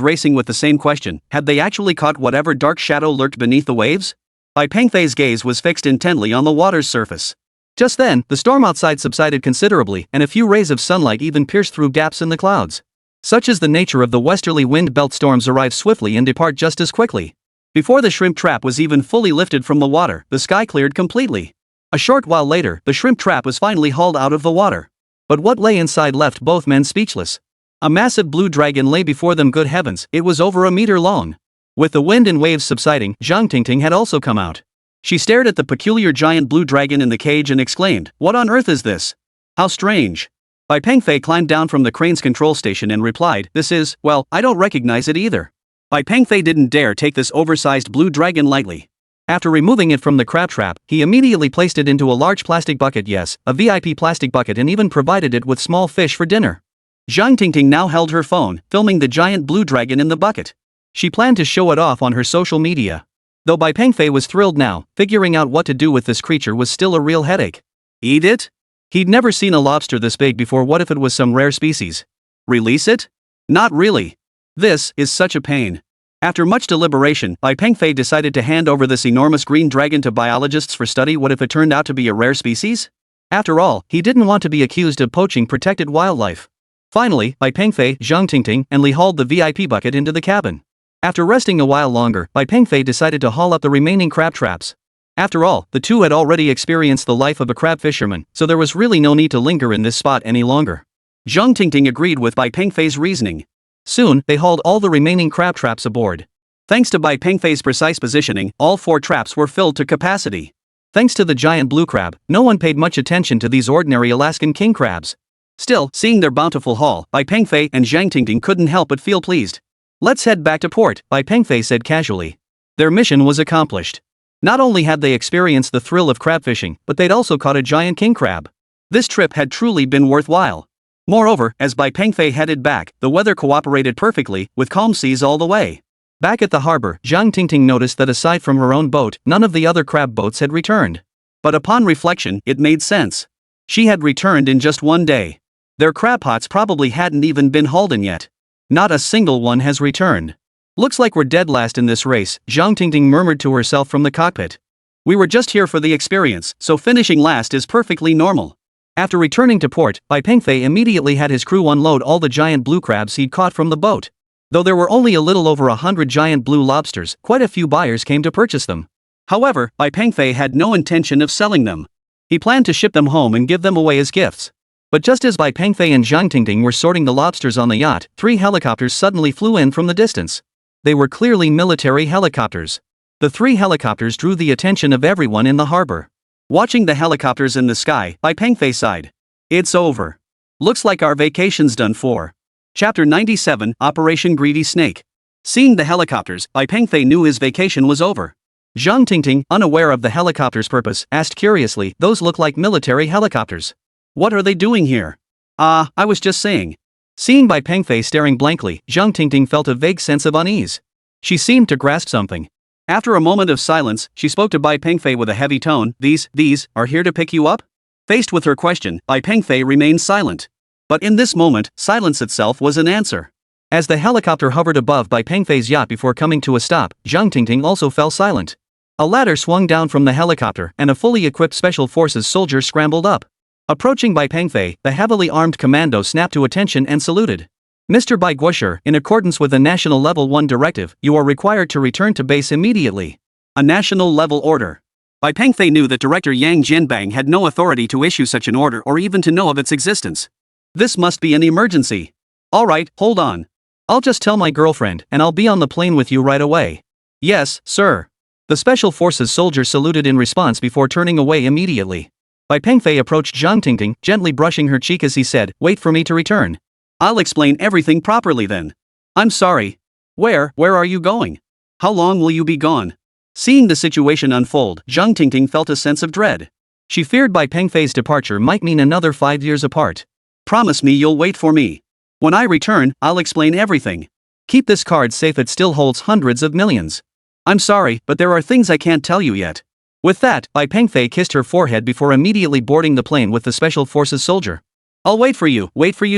A: racing with the same question: had they actually caught whatever dark shadow lurked beneath the waves? Bai Pengfei's gaze was fixed intently on the water's surface. Just then, the storm outside subsided considerably, and a few rays of sunlight even pierced through gaps in the clouds. Such is the nature of the westerly wind belt, storms arrive swiftly and depart just as quickly. Before the shrimp trap was even fully lifted from the water, the sky cleared completely. A short while later, the shrimp trap was finally hauled out of the water. But what lay inside left both men speechless. A massive blue dragon lay before them. Good heavens, it was over a meter long. With the wind and waves subsiding, Zhang Tingting had also come out. She stared at the peculiar giant blue dragon in the cage and exclaimed, "What on earth is this? How strange." Bai Pengfei climbed down from the crane's control station and replied, "This is, well, I don't recognize it either." Bai Pengfei didn't dare take this oversized blue dragon lightly. After removing it from the crab trap, he immediately placed it into a large plastic bucket, yes, a VIP plastic bucket, and even provided it with small fish for dinner. Zhang Tingting now held her phone, filming the giant blue dragon in the bucket. She planned to show it off on her social media. Though Bai Pengfei was thrilled now, figuring out what to do with this creature was still a real headache. Eat it? He'd never seen a lobster this big before. What if it was some rare species? Release it? Not really. This is such a pain. After much deliberation, Bai Pengfei decided to hand over this enormous green dragon to biologists for study. What if it turned out to be a rare species? After all, he didn't want to be accused of poaching protected wildlife. Finally, Bai Pengfei, Zhang Tingting, and Li hauled the VIP bucket into the cabin. After resting a while longer, Bai Pengfei decided to haul up the remaining crab traps. After all, the two had already experienced the life of a crab fisherman, so there was really no need to linger in this spot any longer. Zhang Tingting agreed with Bai Pengfei's reasoning. Soon, they hauled all the remaining crab traps aboard. Thanks to Bai Pengfei's precise positioning, all 4 traps were filled to capacity. Thanks to the giant blue crab, no one paid much attention to these ordinary Alaskan king crabs. Still, seeing their bountiful haul, Bai Pengfei and Zhang Tingting couldn't help but feel pleased. "Let's head back to port," Bai Pengfei said casually. Their mission was accomplished. Not only had they experienced the thrill of crab fishing, but they'd also caught a giant king crab. This trip had truly been worthwhile. Moreover, as Bai Pengfei headed back, the weather cooperated perfectly, with calm seas all the way. Back at the harbor, Zhang Tingting noticed that aside from her own boat, none of the other crab boats had returned. But upon reflection, it made sense. She had returned in just one day. Their crab pots probably hadn't even been hauled in yet. Not a single one has returned. "Looks like we're dead last in this race," Zhang Tingting murmured to herself from the cockpit. "We were just here for the experience, so finishing last is perfectly normal." After returning to port, Bai Pengfei immediately had his crew unload all the giant blue crabs he'd caught from the boat. Though there were only a little over 100 giant blue lobsters, quite a few buyers came to purchase them. However, Bai Pengfei had no intention of selling them. He planned to ship them home and give them away as gifts. But just as Bai Pengfei and Zhang Tingting were sorting the lobsters on the yacht, 3 helicopters suddenly flew in from the distance. They were clearly military helicopters. The 3 helicopters drew the attention of everyone in the harbor. Watching the helicopters in the sky, Bai Pengfei sighed. "It's over. Looks like our vacation's done for." Chapter 97, Operation Greedy Snake. Seeing the helicopters, Bai Pengfei knew his vacation was over. Zhang Tingting, unaware of the helicopter's purpose, asked curiously, "Those look like military helicopters. What are they doing here?" "Ah, I was just saying." Seeing Bai Pengfei staring blankly, Zhang Tingting felt a vague sense of unease. She seemed to grasp something. After a moment of silence, she spoke to Bai Pengfei with a heavy tone. These are here to pick you up?" Faced with her question, Bai Pengfei remained silent. But in this moment, silence itself was an answer. As the helicopter hovered above Bai Pengfei's yacht before coming to a stop, Zhang Tingting also fell silent. A ladder swung down from the helicopter, and a fully equipped Special Forces soldier scrambled up. Approaching Bai Pengfei, the heavily armed commando snapped to attention and saluted. "Mr. Bai Guosher, in accordance with the National Level 1 directive, you are required to return to base immediately." A national level order. Bai Pengfei knew that Director Yang Jianbang had no authority to issue such an order or even to know of its existence. This must be an emergency. "Alright, hold on. I'll just tell my girlfriend, and I'll be on the plane with you right away." "Yes, sir." The Special Forces soldier saluted in response before turning away immediately. Bai Pengfei approached Zhang Tingting, gently brushing her cheek as he said, "Wait for me to return. I'll explain everything properly then." "I'm sorry. Where are you going? How long will you be gone?" Seeing the situation unfold, Zhang Tingting felt a sense of dread. She feared Bai Pengfei's departure might mean another 5 years apart. "Promise me you'll wait for me. When I return, I'll explain everything. Keep this card safe, it still holds hundreds of millions." "I'm sorry, but there are things I can't tell you yet." With that, Bai Pengfei kissed her forehead before immediately boarding the plane with the Special Forces soldier. "I'll wait for you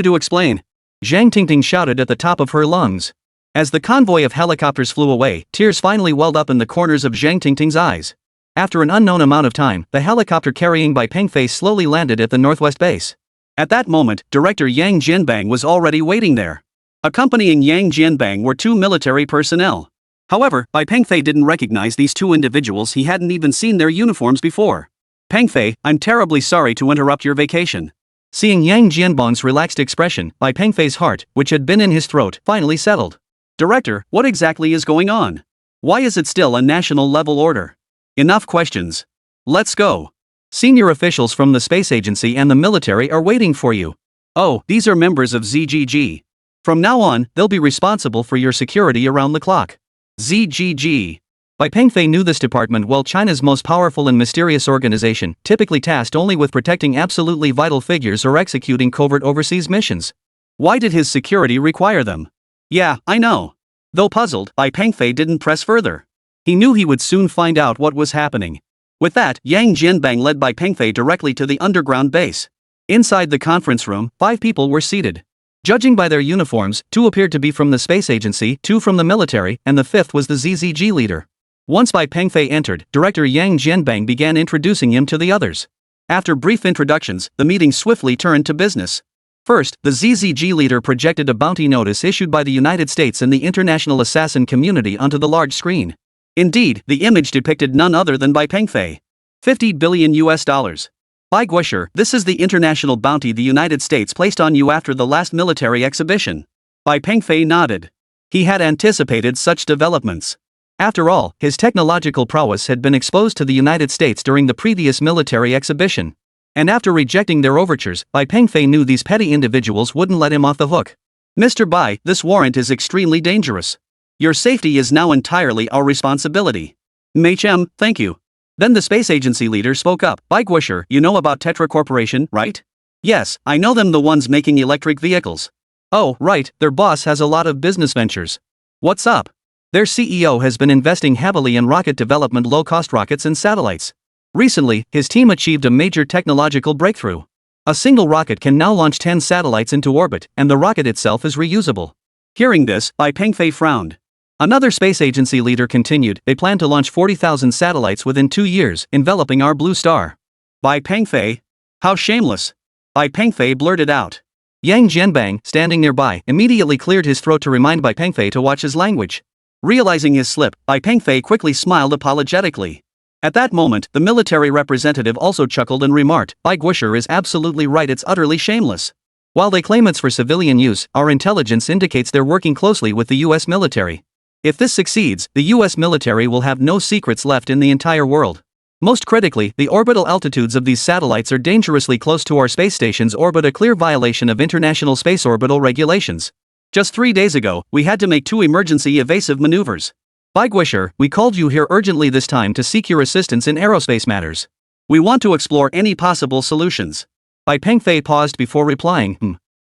A: to explain," Zhang Tingting shouted at the top of her lungs. As the convoy of helicopters flew away, tears finally welled up in the corners of Zhang Tingting's eyes. After an unknown amount of time, the helicopter carrying Bai Pengfei slowly landed at the northwest base. At that moment, Director Yang Jianbang was already waiting there. Accompanying Yang Jianbang were two military personnel. However, Bai Pengfei didn't recognize these two individuals. He hadn't even seen their uniforms before. "Pengfei, I'm terribly sorry to interrupt your vacation." Seeing Yang Jianbang's relaxed expression, Bai Pengfei's heart, which had been in his throat, finally settled. "Director, what exactly is going on? Why is it still a national level order? Enough questions. Let's go. Senior officials from the space agency and the military are waiting for you." "Oh, these are members of ZGG. From now on, they'll be responsible for your security around the clock." ZGG. Bai Pengfei knew this department well, China's most powerful and mysterious organization, typically tasked only with protecting absolutely vital figures or executing covert overseas missions. Why did his security require them? "Yeah, I know." Though puzzled, Bai Pengfei didn't press further. He knew he would soon find out what was happening. With that, Yang Jianbang led Bai Pengfei directly to the underground base. Inside the conference room, 5 people were seated. Judging by their uniforms, 2 appeared to be from the space agency, 2 from the military, and the 5th was the ZZG leader. Once Bai Pengfei entered, Director Yang Jianbang began introducing him to the others. After brief introductions, the meeting swiftly turned to business. First, the ZZG leader projected a bounty notice issued by the United States and the international assassin community onto the large screen. Indeed, the image depicted none other than Bai Pengfei. $50 billion. "Bai Guosher, this is the international bounty the United States placed on you after the last military exhibition." Bai Pengfei nodded. He had anticipated such developments. After all, his technological prowess had been exposed to the United States during the previous military exhibition. And after rejecting their overtures, Bai Pengfei knew these petty individuals wouldn't let him off the hook. "Mr. Bai, this warrant is extremely dangerous. Your safety is now entirely our responsibility." "Machem, thank you." Then the space agency leader spoke up. "Bai Guosher, you know about Tetra Corporation, right?" "Yes, I know them, the ones making electric vehicles." "Oh, right, their boss has a lot of business ventures." "What's up?" "Their CEO has been investing heavily in rocket development, low-cost rockets and satellites. Recently, his team achieved a major technological breakthrough. A single rocket can now launch 10 satellites into orbit, and the rocket itself is reusable." Hearing this, Bai Pengfei frowned. Another space agency leader continued, "They plan to launch 40,000 satellites within 2 years, enveloping our blue star." "Bai Pengfei? How shameless!" Bai Pengfei blurted out. Yang Jianbang, standing nearby, immediately cleared his throat to remind Bai Pengfei to watch his language. Realizing his slip, Bai Pengfei quickly smiled apologetically. At that moment, the military representative also chuckled and remarked, "Bai Guosher is absolutely right, it's utterly shameless. While they claim it's for civilian use, our intelligence indicates they're working closely with the US military. If this succeeds, the US military will have no secrets left in the entire world. Most critically, the orbital altitudes of these satellites are dangerously close to our space station's orbit, a clear violation of international space orbital regulations. Just 3 days ago, we had to make 2 emergency evasive maneuvers. Bai Guosher, we called you here urgently this time to seek your assistance in aerospace matters. We want to explore any possible solutions." Bai Pengfei paused before replying,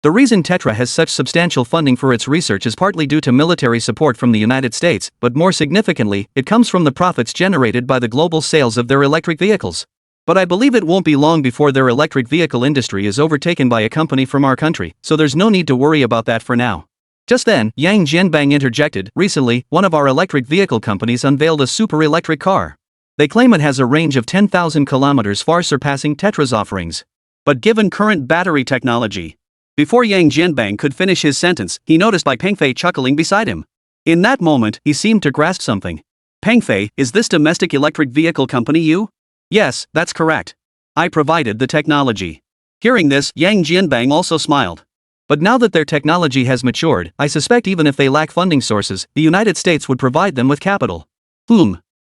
A: The reason Tetra has such substantial funding for its research is partly due to military support from the United States, but more significantly, it comes from the profits generated by the global sales of their electric vehicles. But I believe it won't be long before their electric vehicle industry is overtaken by a company from our country, so there's no need to worry about that for now." Just then, Yang Jianbang interjected, "Recently, one of our electric vehicle companies unveiled a super electric car. They claim it has a range of 10,000 kilometers, far surpassing Tetra's offerings. But given current battery technology..." Before Yang Jianbang could finish his sentence, he noticed Bai Pengfei chuckling beside him. In that moment, he seemed to grasp something. "Pengfei, is this domestic electric vehicle company you?" "Yes, that's correct. I provided the technology." Hearing this, Yang Jianbang also smiled. "But now that their technology has matured, I suspect even if they lack funding sources, the United States would provide them with capital.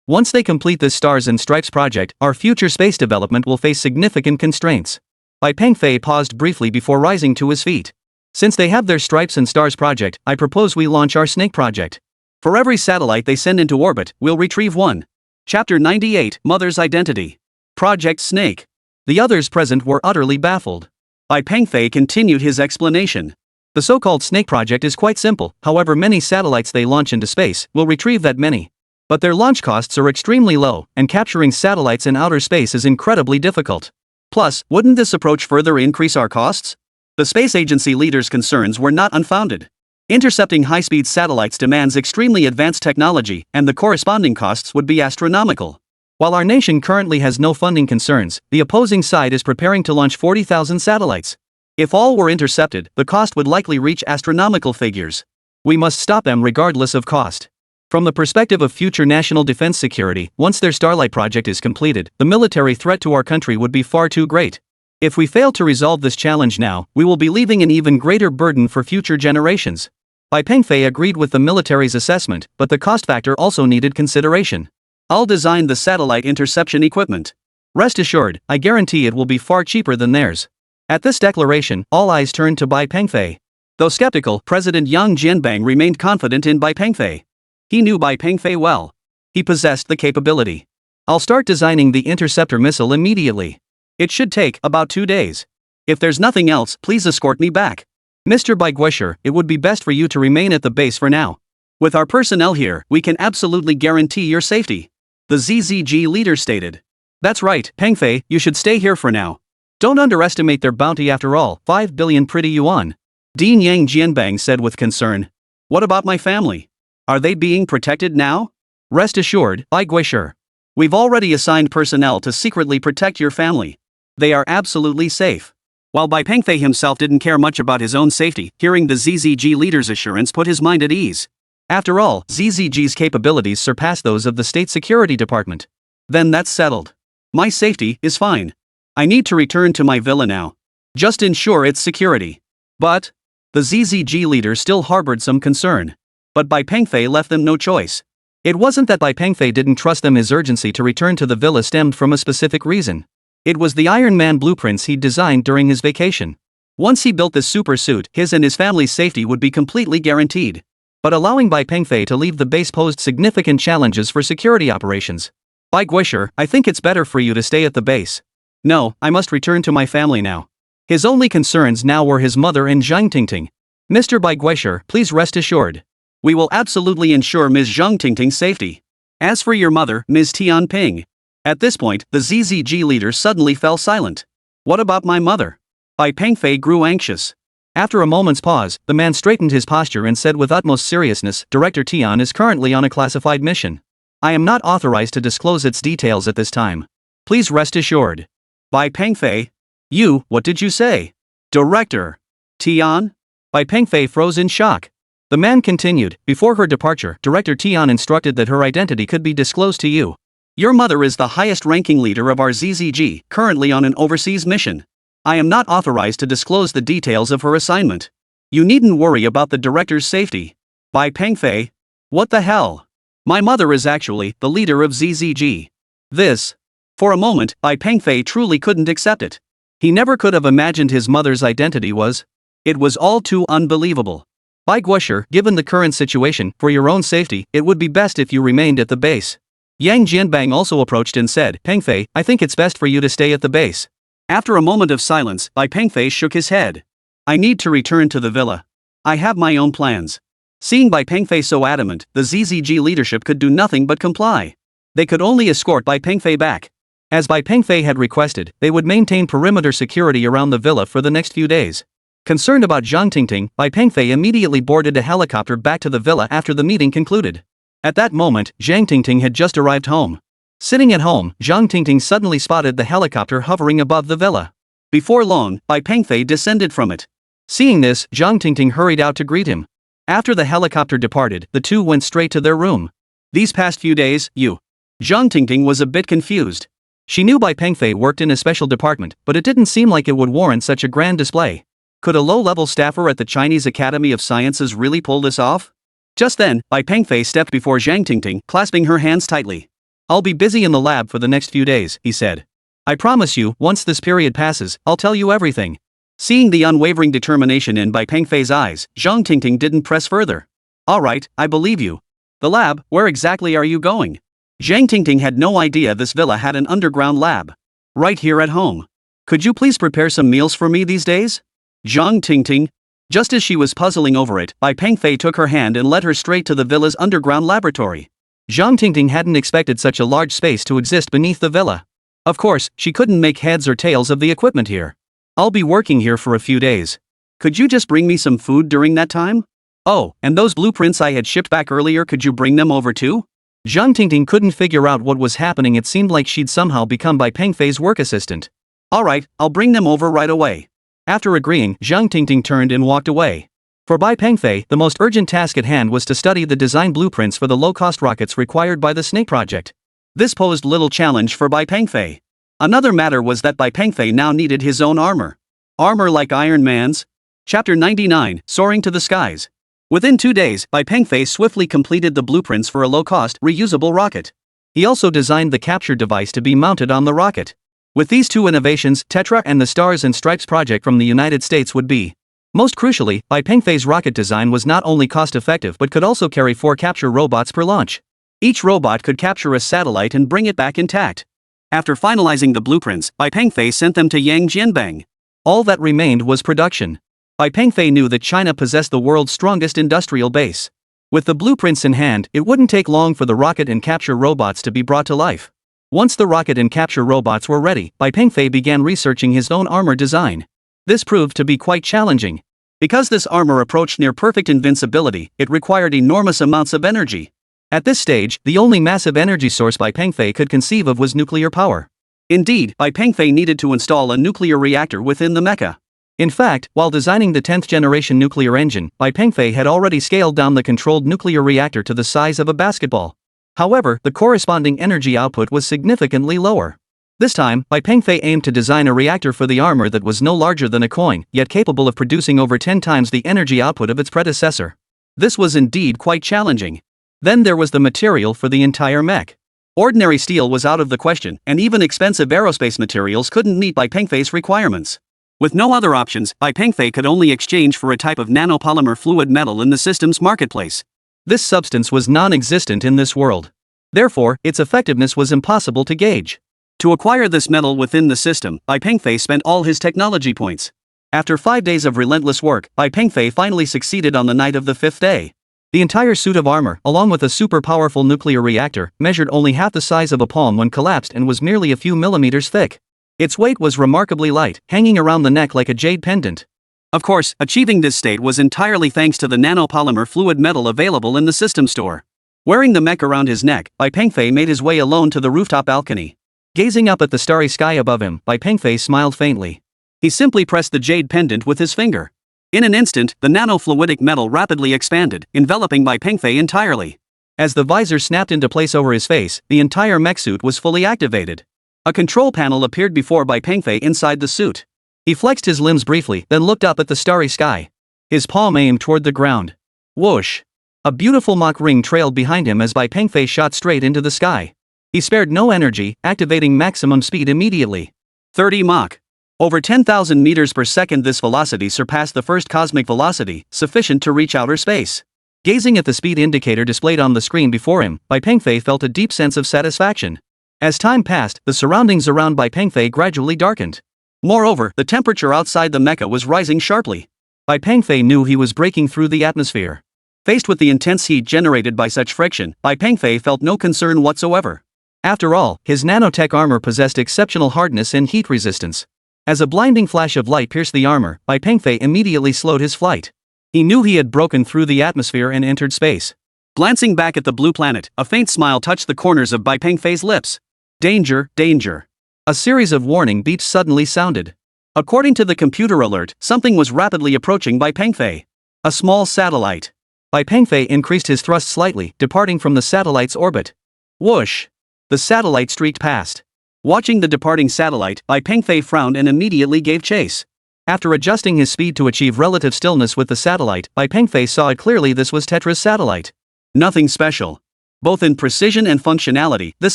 A: Once they complete this Stars and Stripes project, our future space development will face significant constraints." Bai Pengfei paused briefly before rising to his feet. "Since they have their Stripes and Stars project, I propose we launch our Snake project. For every satellite they send into orbit, we'll retrieve one." Chapter 98, Mother's Identity. Project Snake. The others present were utterly baffled. Bai Pengfei continued his explanation. "The so-called Snake project is quite simple, however many satellites they launch into space, will retrieve that many. But their launch costs are extremely low, and capturing satellites in outer space is incredibly difficult. Plus, wouldn't this approach further increase our costs? The space agency leaders' concerns were not unfounded. Intercepting high-speed satellites demands extremely advanced technology, and the corresponding costs would be astronomical. While our nation currently has no funding concerns, the opposing side is preparing to launch 40,000 satellites. If all were intercepted, the cost would likely reach astronomical figures. We must stop them regardless of cost. From the perspective of future national defense security, once their Starlight project is completed, the military threat to our country would be far too great. If we fail to resolve this challenge now, we will be leaving an even greater burden for future generations. Bai Pengfei agreed with the military's assessment, but the cost factor also needed consideration. I'll design the satellite interception equipment. Rest assured, I guarantee it will be far cheaper than theirs. At this declaration, all eyes turned to Bai Pengfei. Though skeptical, President Yang Jianbang remained confident in Bai Pengfei. He knew Bai Pengfei well. He possessed the capability. I'll start designing the interceptor missile immediately. It should take about 2 days. If there's nothing else, please escort me back. Mr. Bai Guisher, it would be best for you to remain at the base for now. With our personnel here, we can absolutely guarantee your safety. The ZZG leader stated. That's right, Pengfei, you should stay here for now. Don't underestimate their bounty after all, 5 billion pretty yuan. Dean Yang Jianbang said with concern. What about my family? Are they being protected now? Rest assured, Bai Guisher. We've already assigned personnel to secretly protect your family. They are absolutely safe. While Bai Pengfei himself didn't care much about his own safety, hearing the ZZG leader's assurance put his mind at ease. After all, ZZG's capabilities surpass those of the State Security Department. Then that's settled. My safety is fine. I need to return to my villa now. Just ensure its security. But the ZZG leader still harbored some concern. But Bai Pengfei left them no choice. It wasn't that Bai Pengfei didn't trust them. His urgency to return to the villa stemmed from a specific reason. It was the Iron Man blueprints he'd designed during his vacation. Once he built this super suit, his and his family's safety would be completely guaranteed. But allowing Bai Pengfei to leave the base posed significant challenges for security operations. Bai Guisher, I think it's better for you to stay at the base. No, I must return to my family now. His only concerns now were his mother and Zhang Tingting. Mr. Bai Guisher, please rest assured. We will absolutely ensure Ms. Zhang Tingting's safety. As for your mother, Ms. Tian Ping. At this point, the ZZG leader suddenly fell silent. What about my mother? Bai Pengfei grew anxious. After a moment's pause, the man straightened his posture and said with utmost seriousness, Director Tian is currently on a classified mission. I am not authorized to disclose its details at this time. Please rest assured. Bai Pengfei? You, what did you say? Director Tian? Bai Pengfei froze in shock. The man continued, before her departure, Director Tian instructed that her identity could be disclosed to you. Your mother is the highest-ranking leader of our ZZG, currently on an overseas mission. I am not authorized to disclose the details of her assignment. You needn't worry about the director's safety. Bai Pengfei? What the hell? My mother is actually the leader of ZZG. This. For a moment, Bai Pengfei truly couldn't accept it. He never could have imagined his mother's identity was. It was all too unbelievable. Bai Guisher, given the current situation, for your own safety, it would be best if you remained at the base. Yang Jianbang also approached and said, Pengfei, I think it's best for you to stay at the base. After a moment of silence, Bai Pengfei shook his head. I need to return to the villa. I have my own plans. Seeing Bai Pengfei so adamant, the ZZG leadership could do nothing but comply. They could only escort Bai Pengfei back. As Bai Pengfei had requested, they would maintain perimeter security around the villa for the next few days. Concerned about Zhang Tingting, Bai Pengfei immediately boarded a helicopter back to the villa after the meeting concluded. At that moment, Zhang Tingting had just arrived home. Sitting at home, Zhang Tingting suddenly spotted the helicopter hovering above the villa. Before long, Bai Pengfei descended from it. Seeing this, Zhang Tingting hurried out to greet him. After the helicopter departed, the two went straight to their room. These past few days, Zhang Tingting was a bit confused. She knew Bai Pengfei worked in a special department, but it didn't seem like it would warrant such a grand display. Could a low-level staffer at the Chinese Academy of Sciences really pull this off? Just then, Bai Pengfei stepped before Zhang Tingting, clasping her hands tightly. I'll be busy in the lab for the next few days, he said. I promise you, once this period passes, I'll tell you everything. Seeing the unwavering determination in Bai Pengfei's eyes, Zhang Tingting didn't press further. Alright, I believe you. The lab, where exactly are you going? Zhang Tingting had no idea this villa had an underground lab. Right here at home. Could you please prepare some meals for me these days? Zhang Tingting. Just as she was puzzling over it, Bai Pengfei took her hand and led her straight to the villa's underground laboratory. Zhang Tingting hadn't expected such a large space to exist beneath the villa. Of course, she couldn't make heads or tails of the equipment here. I'll be working here for a few days. Could you just bring me some food during that time? Oh, and those blueprints I had shipped back earlier, could you bring them over too? Zhang Tingting couldn't figure out what was happening. It seemed like she'd somehow become Bai Pengfei's work assistant. Alright, I'll bring them over right away. After agreeing, Zhang Tingting turned and walked away. For Bai Pengfei, the most urgent task at hand was to study the design blueprints for the low-cost rockets required by the Snake project. This posed little challenge for Bai Pengfei. Another matter was that Bai Pengfei now needed his own armor. Armor like Iron Man's? Chapter 99, Soaring to the Skies. Within 2 days, Bai Pengfei swiftly completed the blueprints for a low-cost, reusable rocket. He also designed the capture device to be mounted on the rocket. With these two innovations, Tetra and the Stars and Stripes project from the United States would be. Most crucially, Bai Pengfei's rocket design was not only cost-effective but could also carry 4 capture robots per launch. Each robot could capture a satellite and bring it back intact. After finalizing the blueprints, Bai Pengfei sent them to Yang Jianbang. All that remained was production. Bai Pengfei knew that China possessed the world's strongest industrial base. With the blueprints in hand, it wouldn't take long for the rocket and capture robots to be brought to life. Once the rocket and capture robots were ready, Bai Pengfei began researching his own armor design. This proved to be quite challenging. Because this armor approached near perfect invincibility, it required enormous amounts of energy. At this stage, the only massive energy source Bai Pengfei could conceive of was nuclear power. Indeed, Bai Pengfei needed to install a nuclear reactor within the mecha. In fact, while designing the 10th generation nuclear engine, Bai Pengfei had already scaled down the controlled nuclear reactor to the size of a basketball. However, the corresponding energy output was significantly lower. This time, Bai Pengfei aimed to design a reactor for the armor that was no larger than a coin, yet capable of producing over 10 times the energy output of its predecessor. This was indeed quite challenging. Then there was the material for the entire mech. Ordinary steel was out of the question, and even expensive aerospace materials couldn't meet Bai Pengfei's requirements. With no other options, Bai Pengfei could only exchange for a type of nanopolymer fluid metal in the system's marketplace. This substance was non-existent in this world. Therefore, its effectiveness was impossible to gauge. To acquire this metal within the system, Bai Pengfei spent all his technology points. After 5 days of relentless work, Bai Pengfei finally succeeded on the night of the 5th day. The entire suit of armor, along with a super-powerful nuclear reactor, measured only half the size of a palm when collapsed and was merely a few millimeters thick. Its weight was remarkably light, hanging around the neck like a jade pendant. Of course, achieving this state was entirely thanks to the nanopolymer fluid metal available in the system store. Wearing the mech around his neck, Bai Pengfei made his way alone to the rooftop balcony. Gazing up at the starry sky above him, Bai Pengfei smiled faintly. He simply pressed the jade pendant with his finger. In an instant, the nanofluidic metal rapidly expanded, enveloping Bai Pengfei entirely. As the visor snapped into place over his face, the entire mech suit was fully activated. A control panel appeared before Bai Pengfei inside the suit. He flexed his limbs briefly, then looked up at the starry sky. His palm aimed toward the ground. Whoosh! A beautiful Mach ring trailed behind him as Bai Pengfei shot straight into the sky. He spared no energy, activating maximum speed immediately. 30 Mach. Over 10,000 meters per second. This velocity surpassed the first cosmic velocity, sufficient to reach outer space. Gazing at the speed indicator displayed on the screen before him, Bai Pengfei felt a deep sense of satisfaction. As time passed, the surroundings around Bai Pengfei gradually darkened. Moreover, the temperature outside the mecha was rising sharply. Bai Pengfei knew he was breaking through the atmosphere. Faced with the intense heat generated by such friction, Bai Pengfei felt no concern whatsoever. After all, his nanotech armor possessed exceptional hardness and heat resistance. As a blinding flash of light pierced the armor, Bai Pengfei immediately slowed his flight. He knew he had broken through the atmosphere and entered space. Glancing back at the blue planet, a faint smile touched the corners of Bai Pengfei's lips. Danger, danger. A series of warning beeps suddenly sounded. According to the computer alert, something was rapidly approaching Bai Pengfei. A small satellite. Bai Pengfei increased his thrust slightly, departing from the satellite's orbit. Whoosh! The satellite streaked past. Watching the departing satellite, Bai Pengfei frowned and immediately gave chase. After adjusting his speed to achieve relative stillness with the satellite, Bai Pengfei saw it clearly. This was Tetra's satellite. Nothing special. Both in precision and functionality, this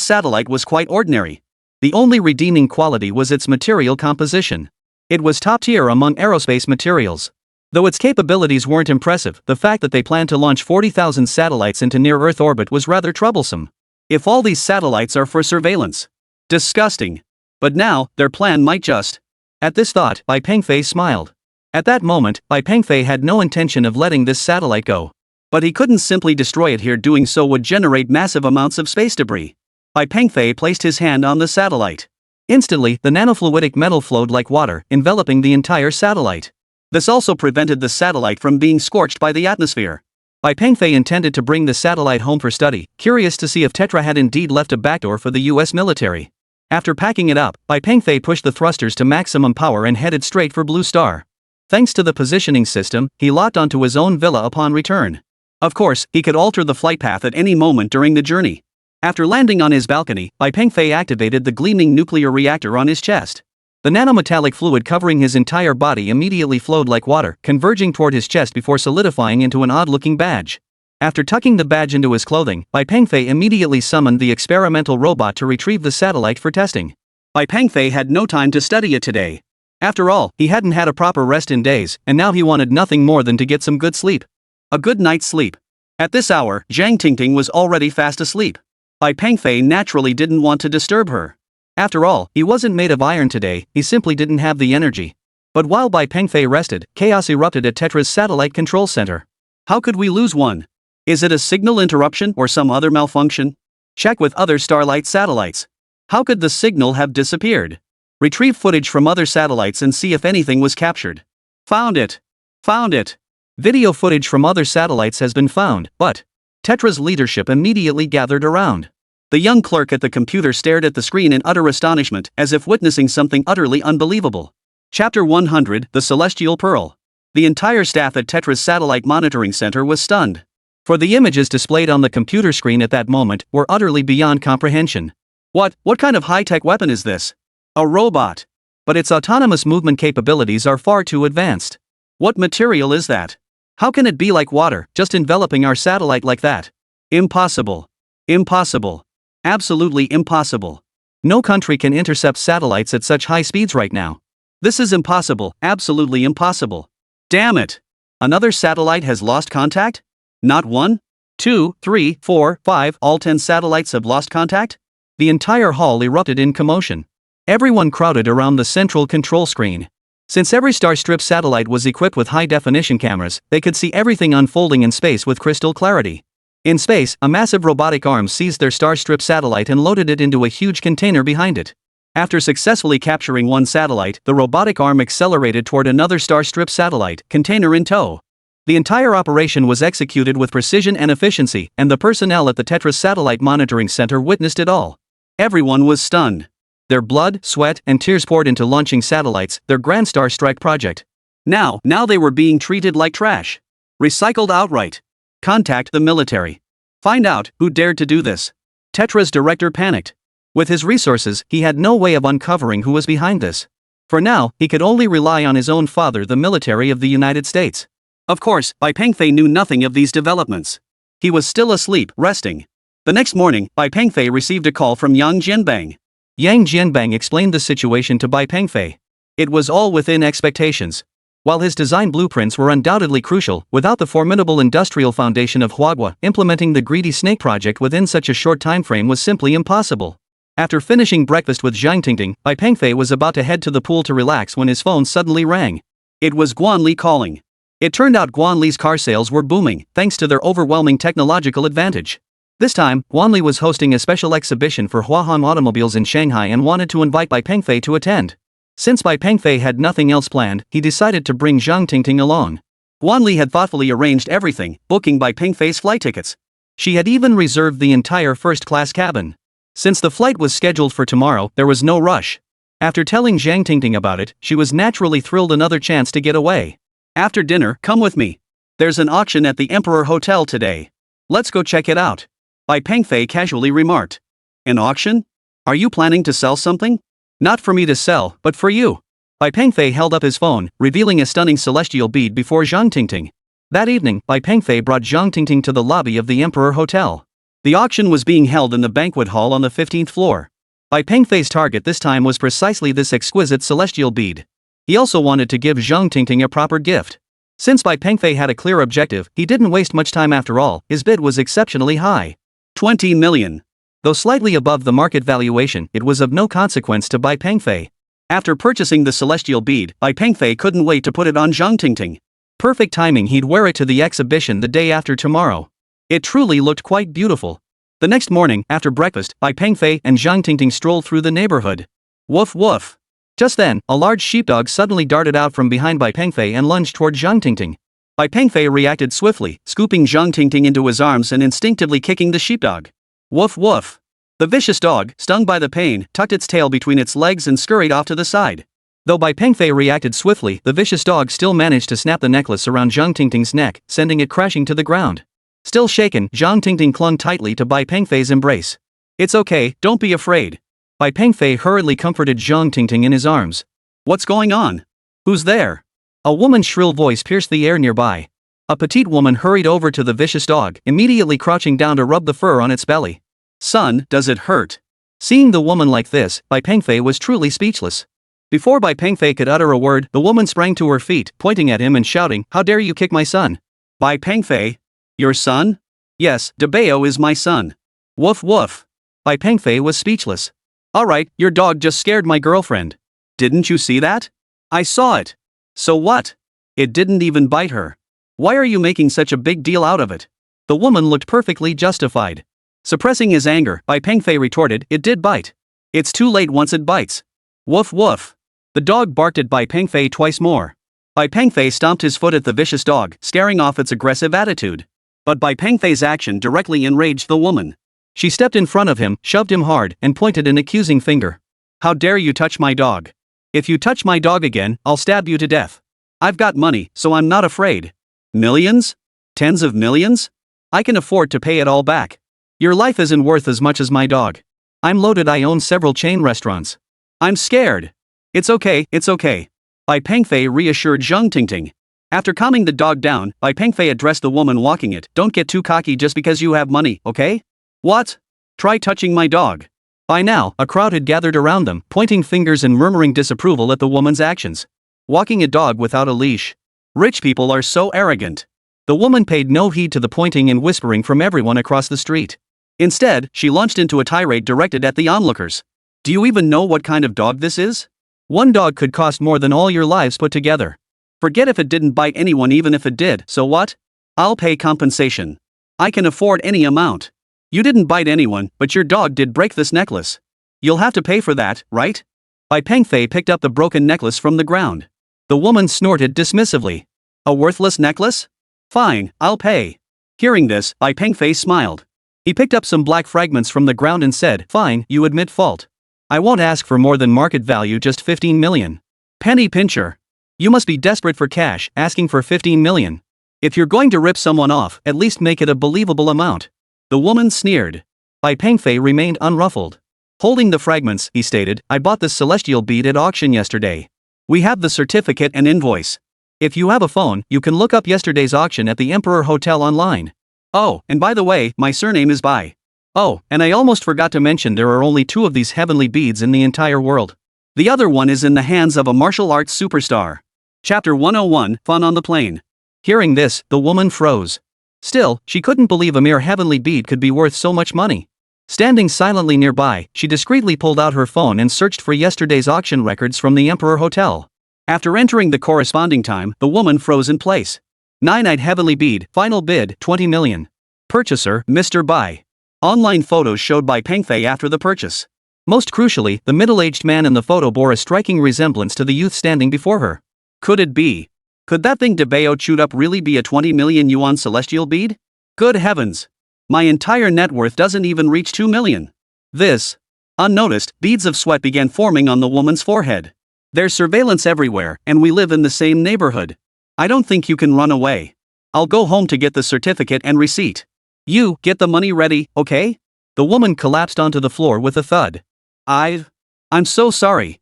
A: satellite was quite ordinary. The only redeeming quality was its material composition. It was top tier among aerospace materials. Though its capabilities weren't impressive, the fact that they planned to launch 40,000 satellites into near-Earth orbit was rather troublesome. If all these satellites are for surveillance. Disgusting. But now, their plan might just. At this thought, Bai Pengfei smiled. At that moment, Bai Pengfei had no intention of letting this satellite go. But he couldn't simply destroy it here, doing so would generate massive amounts of space debris. Bai Pengfei placed his hand on the satellite. Instantly, the nanofluidic metal flowed like water, enveloping the entire satellite. This also prevented the satellite from being scorched by the atmosphere. Bai Pengfei intended to bring the satellite home for study, curious to see if Tetra had indeed left a backdoor for the US military. After packing it up, Bai Pengfei pushed the thrusters to maximum power and headed straight for Blue Star. Thanks to the positioning system, he locked onto his own villa upon return. Of course, he could alter the flight path at any moment during the journey. After landing on his balcony, Bai Pengfei activated the gleaming nuclear reactor on his chest. The nanometallic fluid covering his entire body immediately flowed like water, converging toward his chest before solidifying into an odd-looking badge. After tucking the badge into his clothing, Bai Pengfei immediately summoned the experimental robot to retrieve the satellite for testing. Bai Pengfei had no time to study it today. After all, he hadn't had a proper rest in days, and now he wanted nothing more than to get some good sleep. A good night's sleep. At this hour, Zhang Tingting was already fast asleep. Bai Pengfei naturally didn't want to disturb her. After all, he wasn't made of iron today, he simply didn't have the energy. But while Bai Pengfei rested, chaos erupted at Tetra's satellite control center. How could we lose one? Is it a signal interruption or some other malfunction? Check with other Starlight satellites. How could the signal have disappeared? Retrieve footage from other satellites and see if anything was captured. Found it. Found it. Video footage from other satellites has been found, but Tetra's leadership immediately gathered around. The young clerk at the computer stared at the screen in utter astonishment, as if witnessing something utterly unbelievable. Chapter 100, The Celestial Pearl. The entire staff at Tetra's Satellite Monitoring Center was stunned. For the images displayed on the computer screen at that moment were utterly beyond comprehension. What kind of high-tech weapon is this? A robot. But its autonomous movement capabilities are far too advanced. What material is that? How can it be like water, just enveloping our satellite like that? Impossible. Impossible. Absolutely impossible. No country can intercept satellites at such high speeds right now. This is impossible, absolutely impossible. Damn it! Another satellite has lost contact? Not 1, 2, 3, 4, 5, all 10 satellites have lost contact? The entire hall erupted in commotion. Everyone crowded around the central control screen. Since every Starstrip satellite was equipped with high-definition cameras, they could see everything unfolding in space with crystal clarity. In space, a massive robotic arm seized their Starstrip satellite and loaded it into a huge container behind it. After successfully capturing one satellite, the robotic arm accelerated toward another Starstrip satellite, container in tow. The entire operation was executed with precision and efficiency, and the personnel at the Tetra Satellite Monitoring Center witnessed it all. Everyone was stunned. Their blood, sweat, and tears poured into launching satellites, their Grand Star Strike project. Now they were being treated like trash. Recycled outright. Contact the military. Find out who dared to do this. Tetra's director panicked. With his resources, he had no way of uncovering who was behind this. For now, he could only rely on his own father, the military of the United States. Of course, Bai Pengfei knew nothing of these developments. He was still asleep, resting. The next morning, Bai Pengfei received a call from Yang Jianbang. Yang Jianbang explained the situation to Bai Pengfei. It was all within expectations. While his design blueprints were undoubtedly crucial, without the formidable industrial foundation of Huagua, implementing the Greedy Snake project within such a short time frame was simply impossible. After finishing breakfast with Zhang Tingting, Bai Pengfei was about to head to the pool to relax when his phone suddenly rang. It was Guanli calling. It turned out Guanli's car sales were booming, thanks to their overwhelming technological advantage. This time, Guanli was hosting a special exhibition for Huahan automobiles in Shanghai and wanted to invite Bai Pengfei to attend. Since Bai Pengfei had nothing else planned, he decided to bring Zhang Tingting along. Guanli had thoughtfully arranged everything, booking Bai Pengfei's flight tickets. She had even reserved the entire first-class cabin. Since the flight was scheduled for tomorrow, there was no rush. After telling Zhang Tingting about it, she was naturally thrilled another chance to get away. After dinner, come with me. There's an auction at the Emperor Hotel today. Let's go check it out. Bai Pengfei casually remarked. An auction? Are you planning to sell something? Not for me to sell, but for you. Bai Pengfei held up his phone, revealing a stunning celestial bead before Zhang Tingting. That evening, Bai Pengfei brought Zhang Tingting to the lobby of the Emperor Hotel. The auction was being held in the banquet hall on the 15th floor. Bai Pengfei's target this time was precisely this exquisite celestial bead. He also wanted to give Zhang Tingting a proper gift. Since Bai Pengfei had a clear objective, he didn't waste much time after all. His bid was exceptionally high. 20 million. Though slightly above the market valuation, it was of no consequence to Bai Pengfei. After purchasing the celestial bead, Bai Pengfei couldn't wait to put it on Zhang Tingting. Perfect timing, he'd wear it to the exhibition the day after tomorrow. It truly looked quite beautiful. The next morning, after breakfast, Bai Pengfei and Zhang Tingting strolled through the neighborhood. Woof woof. Just then, a large sheepdog suddenly darted out from behind Bai Pengfei and lunged toward Zhang Tingting. Bai Pengfei reacted swiftly, scooping Zhang Tingting into his arms and instinctively kicking the sheepdog. Woof woof. The vicious dog, stung by the pain, tucked its tail between its legs and scurried off to the side. Though Bai Pengfei reacted swiftly, the vicious dog still managed to snap the necklace around Zhang Tingting's neck, sending it crashing to the ground. Still shaken, Zhang Tingting clung tightly to Bai Pengfei's embrace. It's okay, don't be afraid. Bai Pengfei hurriedly comforted Zhang Tingting in his arms. What's going on? Who's there? A woman's shrill voice pierced the air nearby. A petite woman hurried over to the vicious dog, immediately crouching down to rub the fur on its belly. Son, does it hurt? Seeing the woman like this, Bai Pengfei was truly speechless. Before Bai Pengfei could utter a word, the woman sprang to her feet, pointing at him and shouting, "How dare you kick my son?" Bai Pengfei? Your son? Yes, Dabeo is my son. Woof woof. Bai Pengfei was speechless. Alright, your dog just scared my girlfriend. Didn't you see that? I saw it. So what? It didn't even bite her. Why are you making such a big deal out of it? The woman looked perfectly justified. Suppressing his anger, Bai Pengfei retorted, it did bite. It's too late once it bites. Woof woof. The dog barked at Bai Pengfei twice more. Bai Pengfei stomped his foot at the vicious dog, scaring off its aggressive attitude. But Bai Pengfei's action directly enraged the woman. She stepped in front of him, shoved him hard, and pointed an accusing finger. How dare you touch my dog? If you touch my dog again, I'll stab you to death. I've got money, so I'm not afraid. Millions? Tens of millions? I can afford to pay it all back. Your life isn't worth as much as my dog. I'm loaded, I own several chain restaurants. I'm scared. It's okay, it's okay. Bai Pengfei reassured Zhang Tingting. After calming the dog down, Bai Pengfei addressed the woman walking it. Don't get too cocky just because you have money, okay? What? Try touching my dog. By now, a crowd had gathered around them, pointing fingers and murmuring disapproval at the woman's actions. Walking a dog without a leash. Rich people are so arrogant. The woman paid no heed to the pointing and whispering from everyone across the street. Instead, she launched into a tirade directed at the onlookers. Do you even know what kind of dog this is? One dog could cost more than all your lives put together. Forget if it didn't bite anyone, even if it did, so what? I'll pay compensation. I can afford any amount. You didn't bite anyone, but your dog did break this necklace. You'll have to pay for that, right? Bai Pengfei picked up the broken necklace from the ground. The woman snorted dismissively. A worthless necklace? Fine, I'll pay. Hearing this, Bai Pengfei smiled. He picked up some black fragments from the ground and said, fine, you admit fault. I won't ask for more than market value, just 15 million. Penny pincher. You must be desperate for cash, asking for 15 million. If you're going to rip someone off, at least make it a believable amount. The woman sneered. Bai Pengfei remained unruffled. Holding the fragments, he stated, I bought this celestial bead at auction yesterday. We have the certificate and invoice. If you have a phone, you can look up yesterday's auction at the Emperor Hotel online. Oh, and by the way, my surname is Bai. Oh, and I almost forgot to mention there are only 2 of these heavenly beads in the entire world. The other one is in the hands of a martial arts superstar. Chapter 101, Fun on the Plane. Hearing this, the woman froze. Still, she couldn't believe a mere heavenly bead could be worth so much money. Standing silently nearby, she discreetly pulled out her phone and searched for yesterday's auction records from the Emperor Hotel. After entering the corresponding time, the woman froze in place. 9-eyed heavenly bead, final bid, 20 million. Purchaser, Mr. Bai. Online photos showed Bai Pengfei after the purchase. Most crucially, the middle-aged man in the photo bore a striking resemblance to the youth standing before her. Could it be? Could that thing Dabeo chewed up really be a 20 million yuan celestial bead? Good heavens! My entire net worth doesn't even reach 2 million. This. Unnoticed, beads of sweat began forming on the woman's forehead. There's surveillance everywhere, and we live in the same neighborhood. I don't think you can run away. I'll go home to get the certificate and receipt. You, get the money ready, okay? The woman collapsed onto the floor with a thud. I'm so sorry.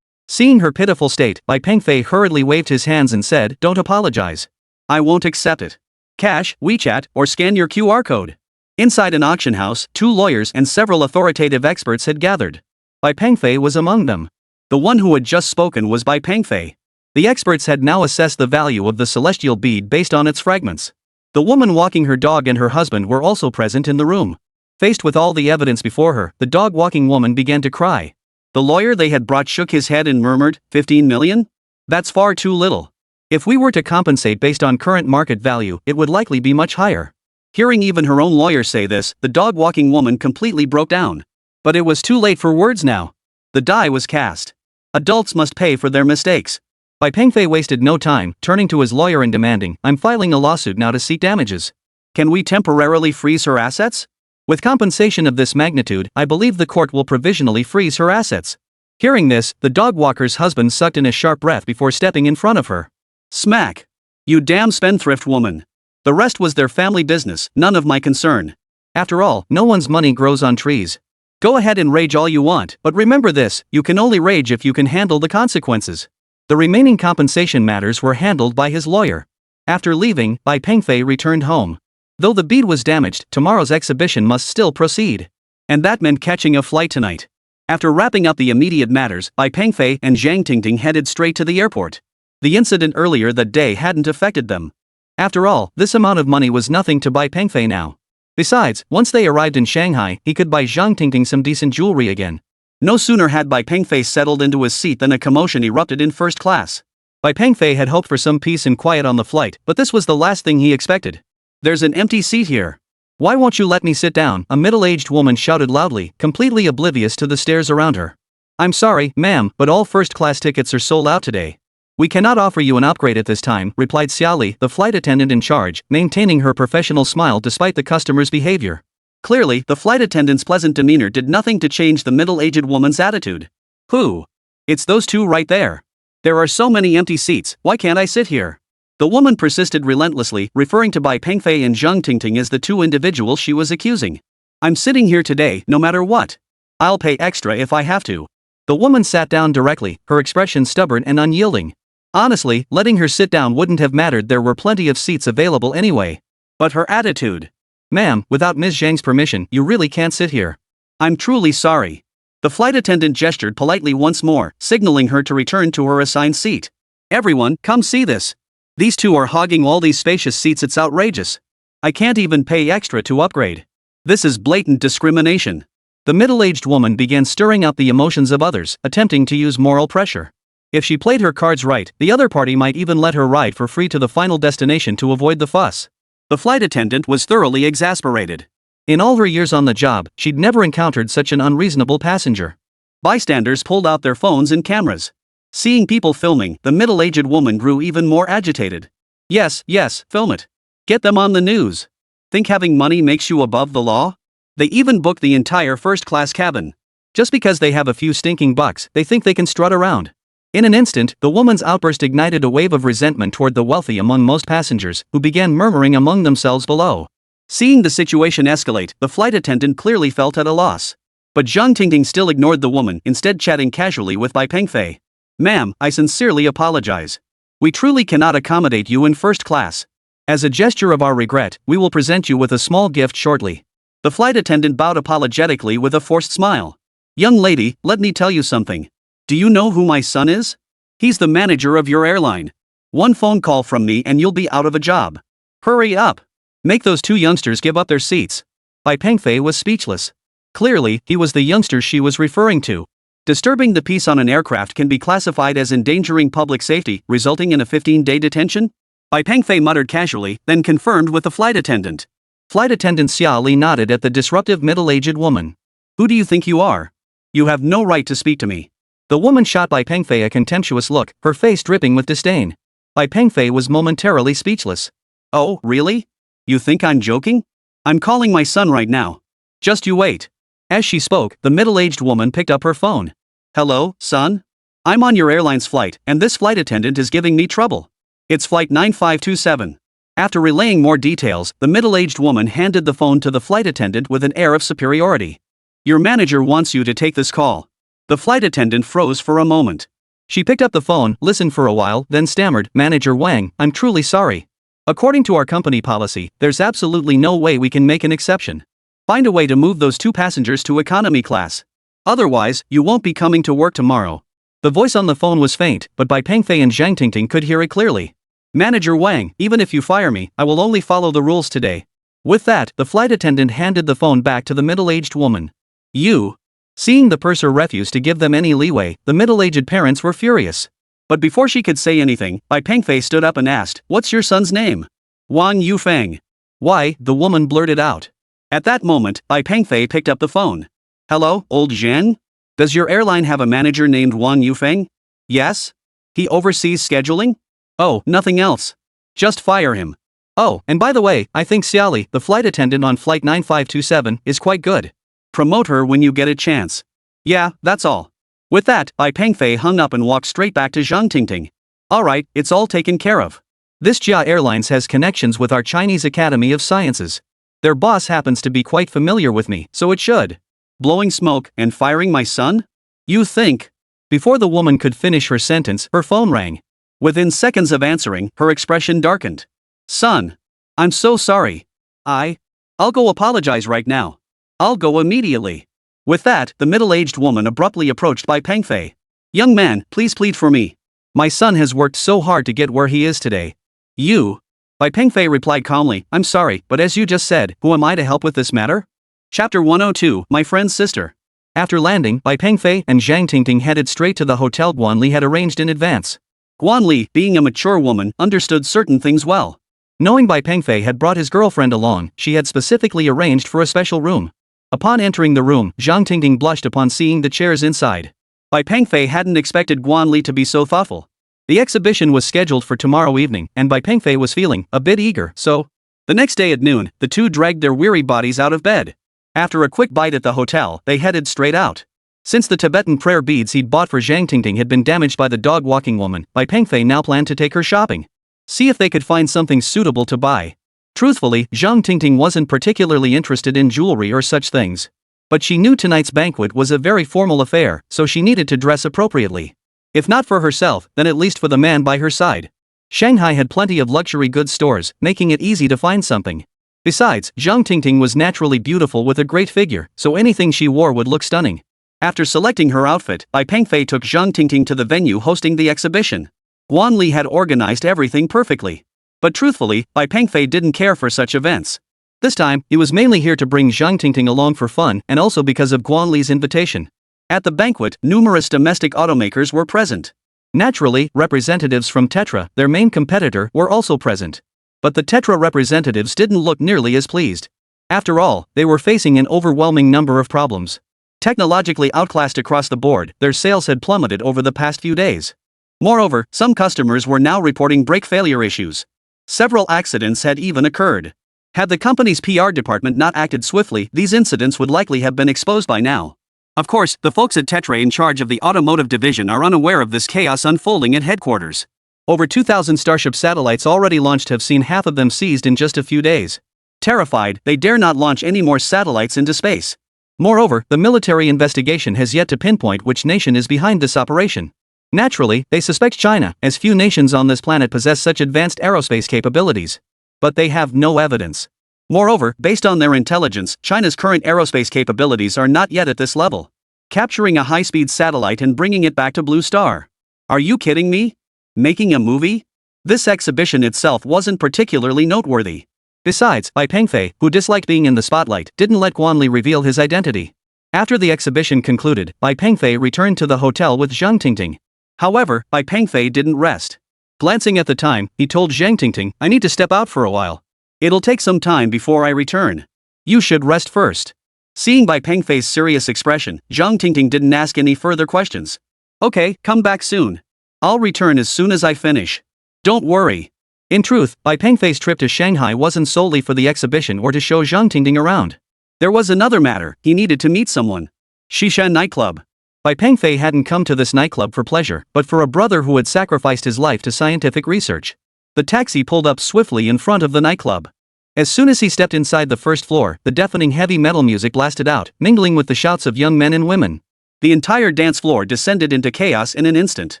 A: Seeing her pitiful state, Bai Pengfei hurriedly waved his hands and said, don't apologize. I won't accept it. Cash, WeChat, or scan your QR code. Inside an auction house, 2 lawyers and several authoritative experts had gathered. Bai Pengfei was among them. The one who had just spoken was Bai Pengfei. The experts had now assessed the value of the celestial bead based on its fragments. The woman walking her dog and her husband were also present in the room. Faced with all the evidence before her, the dog-walking woman began to cry. The lawyer they had brought shook his head and murmured, 15 million? That's far too little. If we were to compensate based on current market value, it would likely be much higher. Hearing even her own lawyer say this, the dog-walking woman completely broke down. But it was too late for words now. The die was cast. Adults must pay for their mistakes. Bai Pengfei wasted no time, turning to his lawyer and demanding, "I'm filing a lawsuit now to seek damages. Can we temporarily freeze her assets? With compensation of this magnitude, I believe the court will provisionally freeze her assets." Hearing this, the dog walker's husband sucked in a sharp breath before stepping in front of her. Smack! You damn spendthrift woman. The rest was their family business, none of my concern. After all, no one's money grows on trees. Go ahead and rage all you want, but remember this, you can only rage if you can handle the consequences. The remaining compensation matters were handled by his lawyer. After leaving, Bai Pengfei returned home. Though the bead was damaged, tomorrow's exhibition must still proceed. And that meant catching a flight tonight. After wrapping up the immediate matters, Bai Pengfei and Zhang Tingting headed straight to the airport. The incident earlier that day hadn't affected them. After all, this amount of money was nothing to Bai Pengfei now. Besides, once they arrived in Shanghai, he could buy Zhang Tingting some decent jewelry again. No sooner had Bai Pengfei settled into his seat than a commotion erupted in first class. Bai Pengfei had hoped for some peace and quiet on the flight, but this was the last thing he expected. "There's an empty seat here. Why won't you let me sit down?" a middle-aged woman shouted loudly, completely oblivious to the stares around her. "I'm sorry, ma'am, but all first-class tickets are sold out today. We cannot offer you an upgrade at this time," replied Xiaoli, the flight attendant in charge, maintaining her professional smile despite the customer's behavior. Clearly, the flight attendant's pleasant demeanor did nothing to change the middle-aged woman's attitude. "Who? It's those two right there. There are so many empty seats, why can't I sit here?" The woman persisted relentlessly, referring to Bai Pengfei and Zhang Tingting as the two individuals she was accusing. "I'm sitting here today, no matter what. I'll pay extra if I have to." The woman sat down directly, her expression stubborn and unyielding. Honestly, letting her sit down wouldn't have mattered, there were plenty of seats available anyway. But her attitude. "Ma'am, without Ms. Zhang's permission, you really can't sit here." "I'm truly sorry." The flight attendant gestured politely once more, signaling her to return to her assigned seat. "Everyone, come see this. These two are hogging all these spacious seats, it's outrageous. I can't even pay extra to upgrade. This is blatant discrimination." The middle-aged woman began stirring up the emotions of others, attempting to use moral pressure. If she played her cards right, the other party might even let her ride for free to the final destination to avoid the fuss. The flight attendant was thoroughly exasperated. In all her years on the job, she'd never encountered such an unreasonable passenger. Bystanders pulled out their phones and cameras. Seeing people filming, the middle-aged woman grew even more agitated. Yes, film it. Get them on the news. Think having money makes you above the law? They even booked the entire first-class cabin. Just because they have a few stinking bucks, they think they can strut around. In an instant, the woman's outburst ignited a wave of resentment toward the wealthy among most passengers, who began murmuring among themselves below. Seeing the situation escalate, the flight attendant clearly felt at a loss. But Zhang Tingting still ignored the woman, instead chatting casually with Bai Pengfei. "Ma'am, I sincerely apologize. We truly cannot accommodate you in first class. As a gesture of our regret, we will present you with a small gift shortly." The flight attendant bowed apologetically with a forced smile. "Young lady, let me tell you something. Do you know who my son is? He's the manager of your airline. One phone call from me and you'll be out of a job. Hurry up. Make those two youngsters give up their seats." Bai Pengfei was speechless. Clearly, he was the youngsters she was referring to. Disturbing the peace on an aircraft can be classified as endangering public safety, resulting in a 15-day detention? Bai Pengfei muttered casually, then confirmed with the flight attendant. Flight attendant Xia Li nodded at the disruptive middle-aged woman. "Who do you think you are? You have no right to speak to me." The woman shot Bai Pengfei a contemptuous look, her face dripping with disdain. Bai Pengfei was momentarily speechless. "Oh, really? You think I'm joking? I'm calling my son right now. Just you wait." As she spoke, the middle-aged woman picked up her phone. "Hello, son? I'm on your airline's flight, and this flight attendant is giving me trouble. It's flight 9527. After relaying more details, the middle-aged woman handed the phone to the flight attendant with an air of superiority. "Your manager wants you to take this call." The flight attendant froze for a moment. She picked up the phone, listened for a while, then stammered, "Manager Wang, I'm truly sorry. According to our company policy, there's absolutely no way we can make an exception. Find a way to move those two passengers to economy class. Otherwise, you won't be coming to work tomorrow." The voice on the phone was faint, but Bai Pengfei and Zhang Tingting could hear it clearly. "Manager Wang, even if you fire me, I will only follow the rules today." With that, the flight attendant handed the phone back to the middle-aged woman. "You?" Seeing the purser refuse to give them any leeway, the middle-aged parents were furious. But before she could say anything, Bai Pengfei stood up and asked, "What's your son's name?" "Wang Yufeng." "Why?" the woman blurted out. At that moment, Bai Pengfei picked up the phone. "Hello, old Zhang? Does your airline have a manager named Wang Yufeng?" "Yes. He oversees scheduling?" "Oh, nothing else. Just fire him." "Oh, and by the way, I think Xiaoli, the flight attendant on flight 9527, is quite good. Promote her when you get a chance." "Yeah, that's all." With that, Bai Pengfei hung up and walked straight back to Zhang Tingting. "Alright, it's all taken care of. This Jia Airlines has connections with our Chinese Academy of Sciences. Their boss happens to be quite familiar with me, so it should." "Blowing smoke and firing my son? You think?" Before the woman could finish her sentence, her phone rang. Within seconds of answering, her expression darkened. "Son. I'm so sorry. I'll go apologize right now. I'll go immediately." With that, the middle-aged woman abruptly approached Bai Pengfei. "Young man, please plead for me. My son has worked so hard to get where he is today." "You?" Bai Pengfei replied calmly, "I'm sorry, but as you just said, who am I to help with this matter?" Chapter 102, My Friend's Sister. After landing, Bai Pengfei and Zhang Tingting headed straight to the hotel Guanli had arranged in advance. Guanli, being a mature woman, understood certain things well. Knowing Bai Pengfei had brought his girlfriend along, she had specifically arranged for a special room. Upon entering the room, Zhang Tingting blushed upon seeing the chairs inside. Bai Pengfei hadn't expected Guanli to be so thoughtful. The exhibition was scheduled for tomorrow evening, and Bai Pengfei was feeling a bit eager, so the next day at noon, the two dragged their weary bodies out of bed. After a quick bite at the hotel, they headed straight out. Since the Tibetan prayer beads he'd bought for Zhang Tingting had been damaged by the dog-walking woman, Bai Pengfei now planned to take her shopping. See if they could find something suitable to buy. Truthfully, Zhang Tingting wasn't particularly interested in jewelry or such things. But she knew tonight's banquet was a very formal affair, so she needed to dress appropriately. If not for herself, then at least for the man by her side. Shanghai had plenty of luxury goods stores, making it easy to find something. Besides, Zhang Tingting was naturally beautiful with a great figure, so anything she wore would look stunning. After selecting her outfit, Bai Pengfei took Zhang Tingting to the venue hosting the exhibition. Guanli had organized everything perfectly. But truthfully, Bai Pengfei didn't care for such events. This time, he was mainly here to bring Zhang Tingting along for fun and also because of Guanli's invitation. At the banquet, numerous domestic automakers were present. Naturally, representatives from Tetra, their main competitor, were also present. But the Tetra representatives didn't look nearly as pleased. After all, they were facing an overwhelming number of problems. Technologically outclassed across the board, their sales had plummeted over the past few days. Moreover, some customers were now reporting brake failure issues. Several accidents had even occurred. Had the company's PR department not acted swiftly, these incidents would likely have been exposed by now. Of course, the folks at Tetra in charge of the automotive division are unaware of this chaos unfolding at headquarters. Over 2,000 Starship satellites already launched have seen half of them seized in just a few days. Terrified, they dare not launch any more satellites into space. Moreover, the military investigation has yet to pinpoint which nation is behind this operation. Naturally, they suspect China, as few nations on this planet possess such advanced aerospace capabilities. But they have no evidence. Moreover, based on their intelligence, China's current aerospace capabilities are not yet at this level. Capturing a high-speed satellite and bringing it back to Blue Star. Are you kidding me? Making a movie? This exhibition itself wasn't particularly noteworthy. Besides, Bai Pengfei, who disliked being in the spotlight, didn't let Guanli reveal his identity. After the exhibition concluded, Bai Pengfei returned to the hotel with Zhang Tingting. However, Bai Pengfei didn't rest. Glancing at the time, he told Zhang Tingting, "I need to step out for a while. It'll take some time before I return. You should rest first." Seeing Bai Pengfei's serious expression, Zhang Tingting didn't ask any further questions. "Okay, come back soon. I'll return as soon as I finish. Don't worry." In truth, Bai Pengfei's trip to Shanghai wasn't solely for the exhibition or to show Zhang Tingting around. There was another matter: he needed to meet someone. Shisha nightclub. Bai Pengfei hadn't come to this nightclub for pleasure, but for a brother who had sacrificed his life to scientific research. The taxi pulled up swiftly in front of the nightclub. As soon as he stepped inside the first floor, the deafening heavy metal music blasted out, mingling with the shouts of young men and women. The entire dance floor descended into chaos in an instant.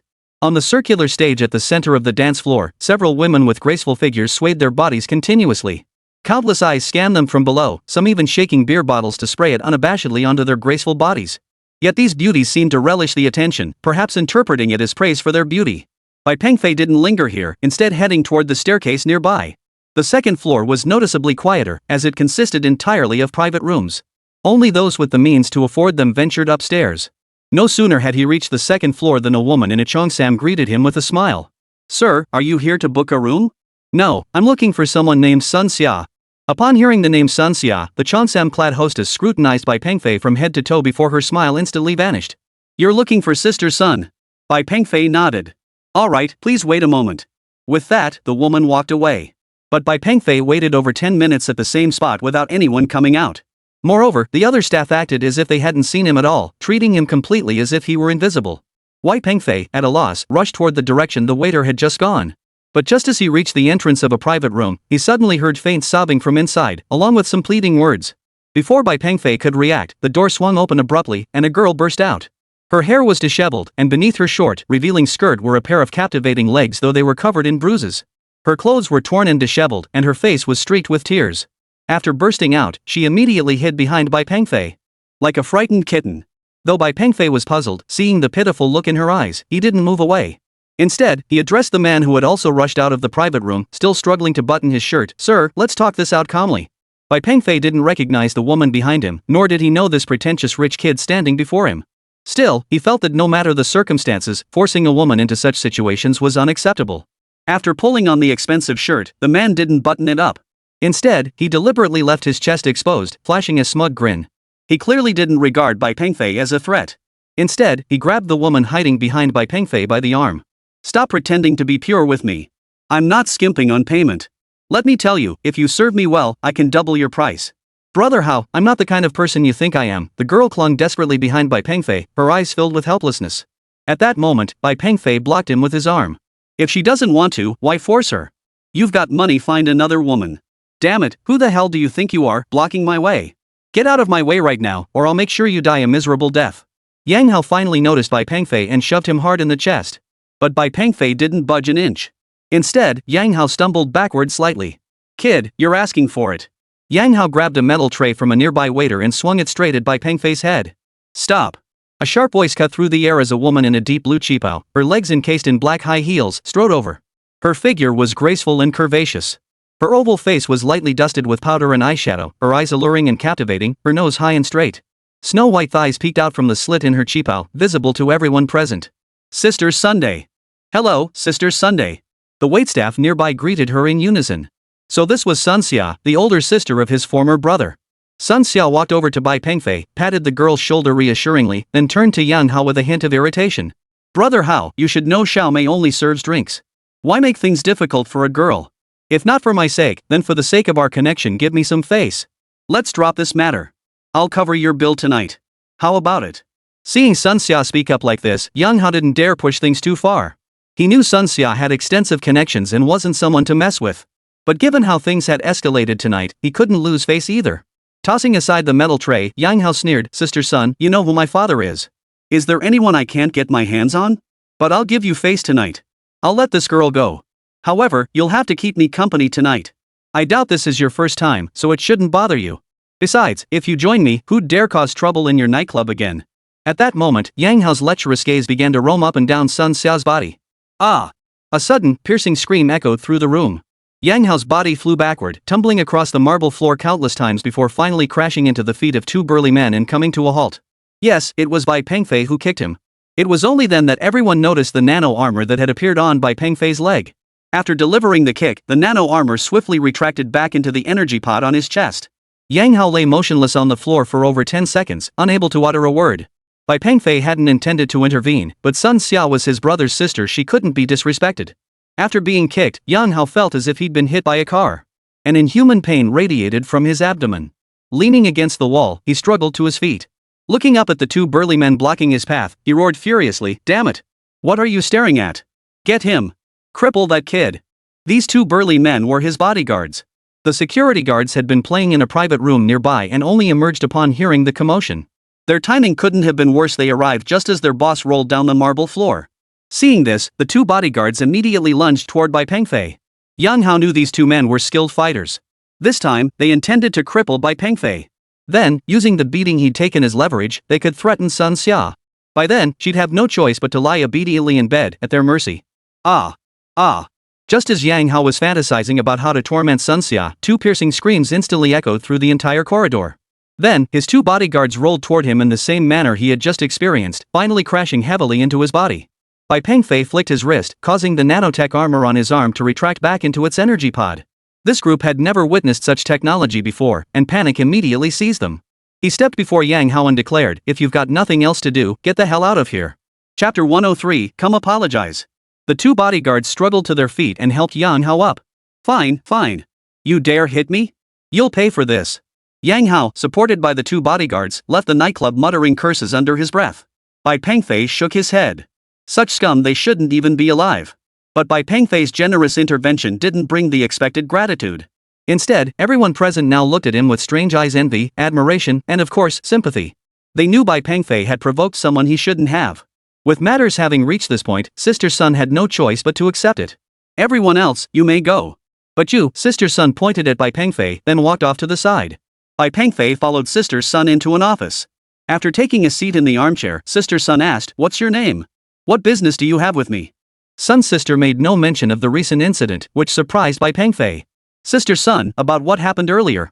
A: On the circular stage at the center of the dance floor, several women with graceful figures swayed their bodies continuously. Countless eyes scanned them from below, some even shaking beer bottles to spray it unabashedly onto their graceful bodies. Yet these beauties seemed to relish the attention, perhaps interpreting it as praise for their beauty. Bai Pengfei didn't linger here, instead heading toward the staircase nearby. The second floor was noticeably quieter, as it consisted entirely of private rooms. Only those with the means to afford them ventured upstairs. No sooner had he reached the second floor than a woman in a cheongsam greeted him with a smile. Sir, are you here to book a room? No, I'm looking for someone named Sun Xia. Upon hearing the name Sun Xia, the cheongsam-clad hostess scrutinized Bai Pengfei from head to toe before her smile instantly vanished. You're looking for Sister Sun. Bai Pengfei nodded. Alright, please wait a moment. With that, the woman walked away. But Bai Pengfei waited over 10 minutes at the same spot without anyone coming out. Moreover, the other staff acted as if they hadn't seen him at all, treating him completely as if he were invisible. Bai Pengfei, at a loss, rushed toward the direction the waiter had just gone. But just as he reached the entrance of a private room, he suddenly heard faint sobbing from inside, along with some pleading words. Before Bai Pengfei could react, the door swung open abruptly, and a girl burst out. Her hair was disheveled, and beneath her short, revealing skirt were a pair of captivating legs, though they were covered in bruises. Her clothes were torn and disheveled, and her face was streaked with tears. After bursting out, she immediately hid behind Bai Pengfei. Like a frightened kitten. Though Bai Pengfei was puzzled, seeing the pitiful look in her eyes, he didn't move away. Instead, he addressed the man who had also rushed out of the private room, still struggling to button his shirt. Sir, let's talk this out calmly. Bai Pengfei didn't recognize the woman behind him, nor did he know this pretentious rich kid standing before him. Still, he felt that no matter the circumstances, forcing a woman into such situations was unacceptable. After pulling on the expensive shirt, the man didn't button it up. Instead, he deliberately left his chest exposed, flashing a smug grin. He clearly didn't regard Bai Pengfei as a threat. Instead, he grabbed the woman hiding behind Bai Pengfei by the arm. Stop pretending to be pure with me. I'm not skimping on payment. Let me tell you, if you serve me well, I can double your price. Brother Hao, I'm not the kind of person you think I am. The girl clung desperately behind Bai Pengfei, her eyes filled with helplessness. At that moment, Bai Pengfei blocked him with his arm. If she doesn't want to, why force her? You've got money, find another woman. Damn it, who the hell do you think you are, blocking my way? Get out of my way right now, or I'll make sure you die a miserable death. Yang Hao finally noticed Bai Pengfei and shoved him hard in the chest. But Bai Pengfei didn't budge an inch. Instead, Yang Hao stumbled backward slightly. Kid, you're asking for it. Yang Hao grabbed a metal tray from a nearby waiter and swung it straight at Bai Pengfei's head. Stop. A sharp voice cut through the air as a woman in a deep blue cheapao, her legs encased in black high heels, strode over. Her figure was graceful and curvaceous. Her oval face was lightly dusted with powder and eyeshadow, her eyes alluring and captivating, her nose high and straight. Snow-white thighs peeked out from the slit in her cheapao, visible to everyone present. Sister Sunday. Hello, Sister Sunday. The waitstaff nearby greeted her in unison. So this was Sun Xia, the older sister of his former brother. Sun Xia walked over to Bai Pengfei, patted the girl's shoulder reassuringly, then turned to Yang Hao with a hint of irritation. Brother Hao, you should know Xiao Mei only serves drinks. Why make things difficult for a girl? If not for my sake, then for the sake of our connection, give me some face. Let's drop this matter. I'll cover your bill tonight. How about it? Seeing Sun Xia speak up like this, Yang Hao didn't dare push things too far. He knew Sun Xia had extensive connections and wasn't someone to mess with. But given how things had escalated tonight, he couldn't lose face either. Tossing aside the metal tray, Yang Hao sneered, Sister Sun, you know who my father is. Is there anyone I can't get my hands on? But I'll give you face tonight. I'll let this girl go. However, you'll have to keep me company tonight. I doubt this is your first time, so it shouldn't bother you. Besides, if you join me, who'd dare cause trouble in your nightclub again? At that moment, Yang Hao's lecherous gaze began to roam up and down Sun Xiao's body. Ah! A sudden, piercing scream echoed through the room. Yang Hao's body flew backward, tumbling across the marble floor countless times before finally crashing into the feet of two burly men and coming to a halt. Yes, it was Bai Pengfei who kicked him. It was only then that everyone noticed the nano armor that had appeared on Bai Pengfei's leg. After delivering the kick, the nano armor swiftly retracted back into the energy pod on his chest. Yang Hao lay motionless on the floor for over 10 seconds, unable to utter a word. Bai Pengfei hadn't intended to intervene, but Sun Xia was his brother's sister, she couldn't be disrespected. After being kicked, Yang Hao felt as if he'd been hit by a car. An inhuman pain radiated from his abdomen. Leaning against the wall, he struggled to his feet. Looking up at the two burly men blocking his path, he roared furiously, "Damn it! What are you staring at? Get him! Cripple that kid!" These two burly men were his bodyguards. The security guards had been playing in a private room nearby and only emerged upon hearing the commotion. Their timing couldn't have been worse, they arrived just as their boss rolled down the marble floor. Seeing this, the two bodyguards immediately lunged toward Bai Pengfei. Yang Hao knew these two men were skilled fighters. This time, they intended to cripple Bai Pengfei. Then, using the beating he'd taken as leverage, they could threaten Sun Xia. By then, she'd have no choice but to lie obediently in bed, at their mercy. Ah! Ah! Just as Yang Hao was fantasizing about how to torment Sun Xia, two piercing screams instantly echoed through the entire corridor. Then, his two bodyguards rolled toward him in the same manner he had just experienced, finally crashing heavily into his body. Bai Pengfei flicked his wrist, causing the nanotech armor on his arm to retract back into its energy pod. This group had never witnessed such technology before, and panic immediately seized them. He stepped before Yang Hao and declared, "If you've got nothing else to do, get the hell out of here." Chapter 103, Come Apologize. The two bodyguards struggled to their feet and helped Yang Hao up. Fine. You dare hit me? You'll pay for this. Yang Hao, supported by the two bodyguards, left the nightclub muttering curses under his breath. Bai Pengfei shook his head. Such scum, they shouldn't even be alive. But Bai Pengfei's generous intervention didn't bring the expected gratitude. Instead, everyone present now looked at him with strange eyes, envy, admiration, and of course, sympathy. They knew Bai Pengfei had provoked someone he shouldn't have. With matters having reached this point, Sister Sun had no choice but to accept it. Everyone else, you may go. But you, Sister Sun pointed at Bai Pengfei, then walked off to the side. Bai Pengfei followed Sister Sun into an office. After taking a seat in the armchair, Sister Sun asked, "What's your name? What business do you have with me?" Sun's sister made no mention of the recent incident, which surprised Bai Pengfei. Sister Sun, about what happened earlier,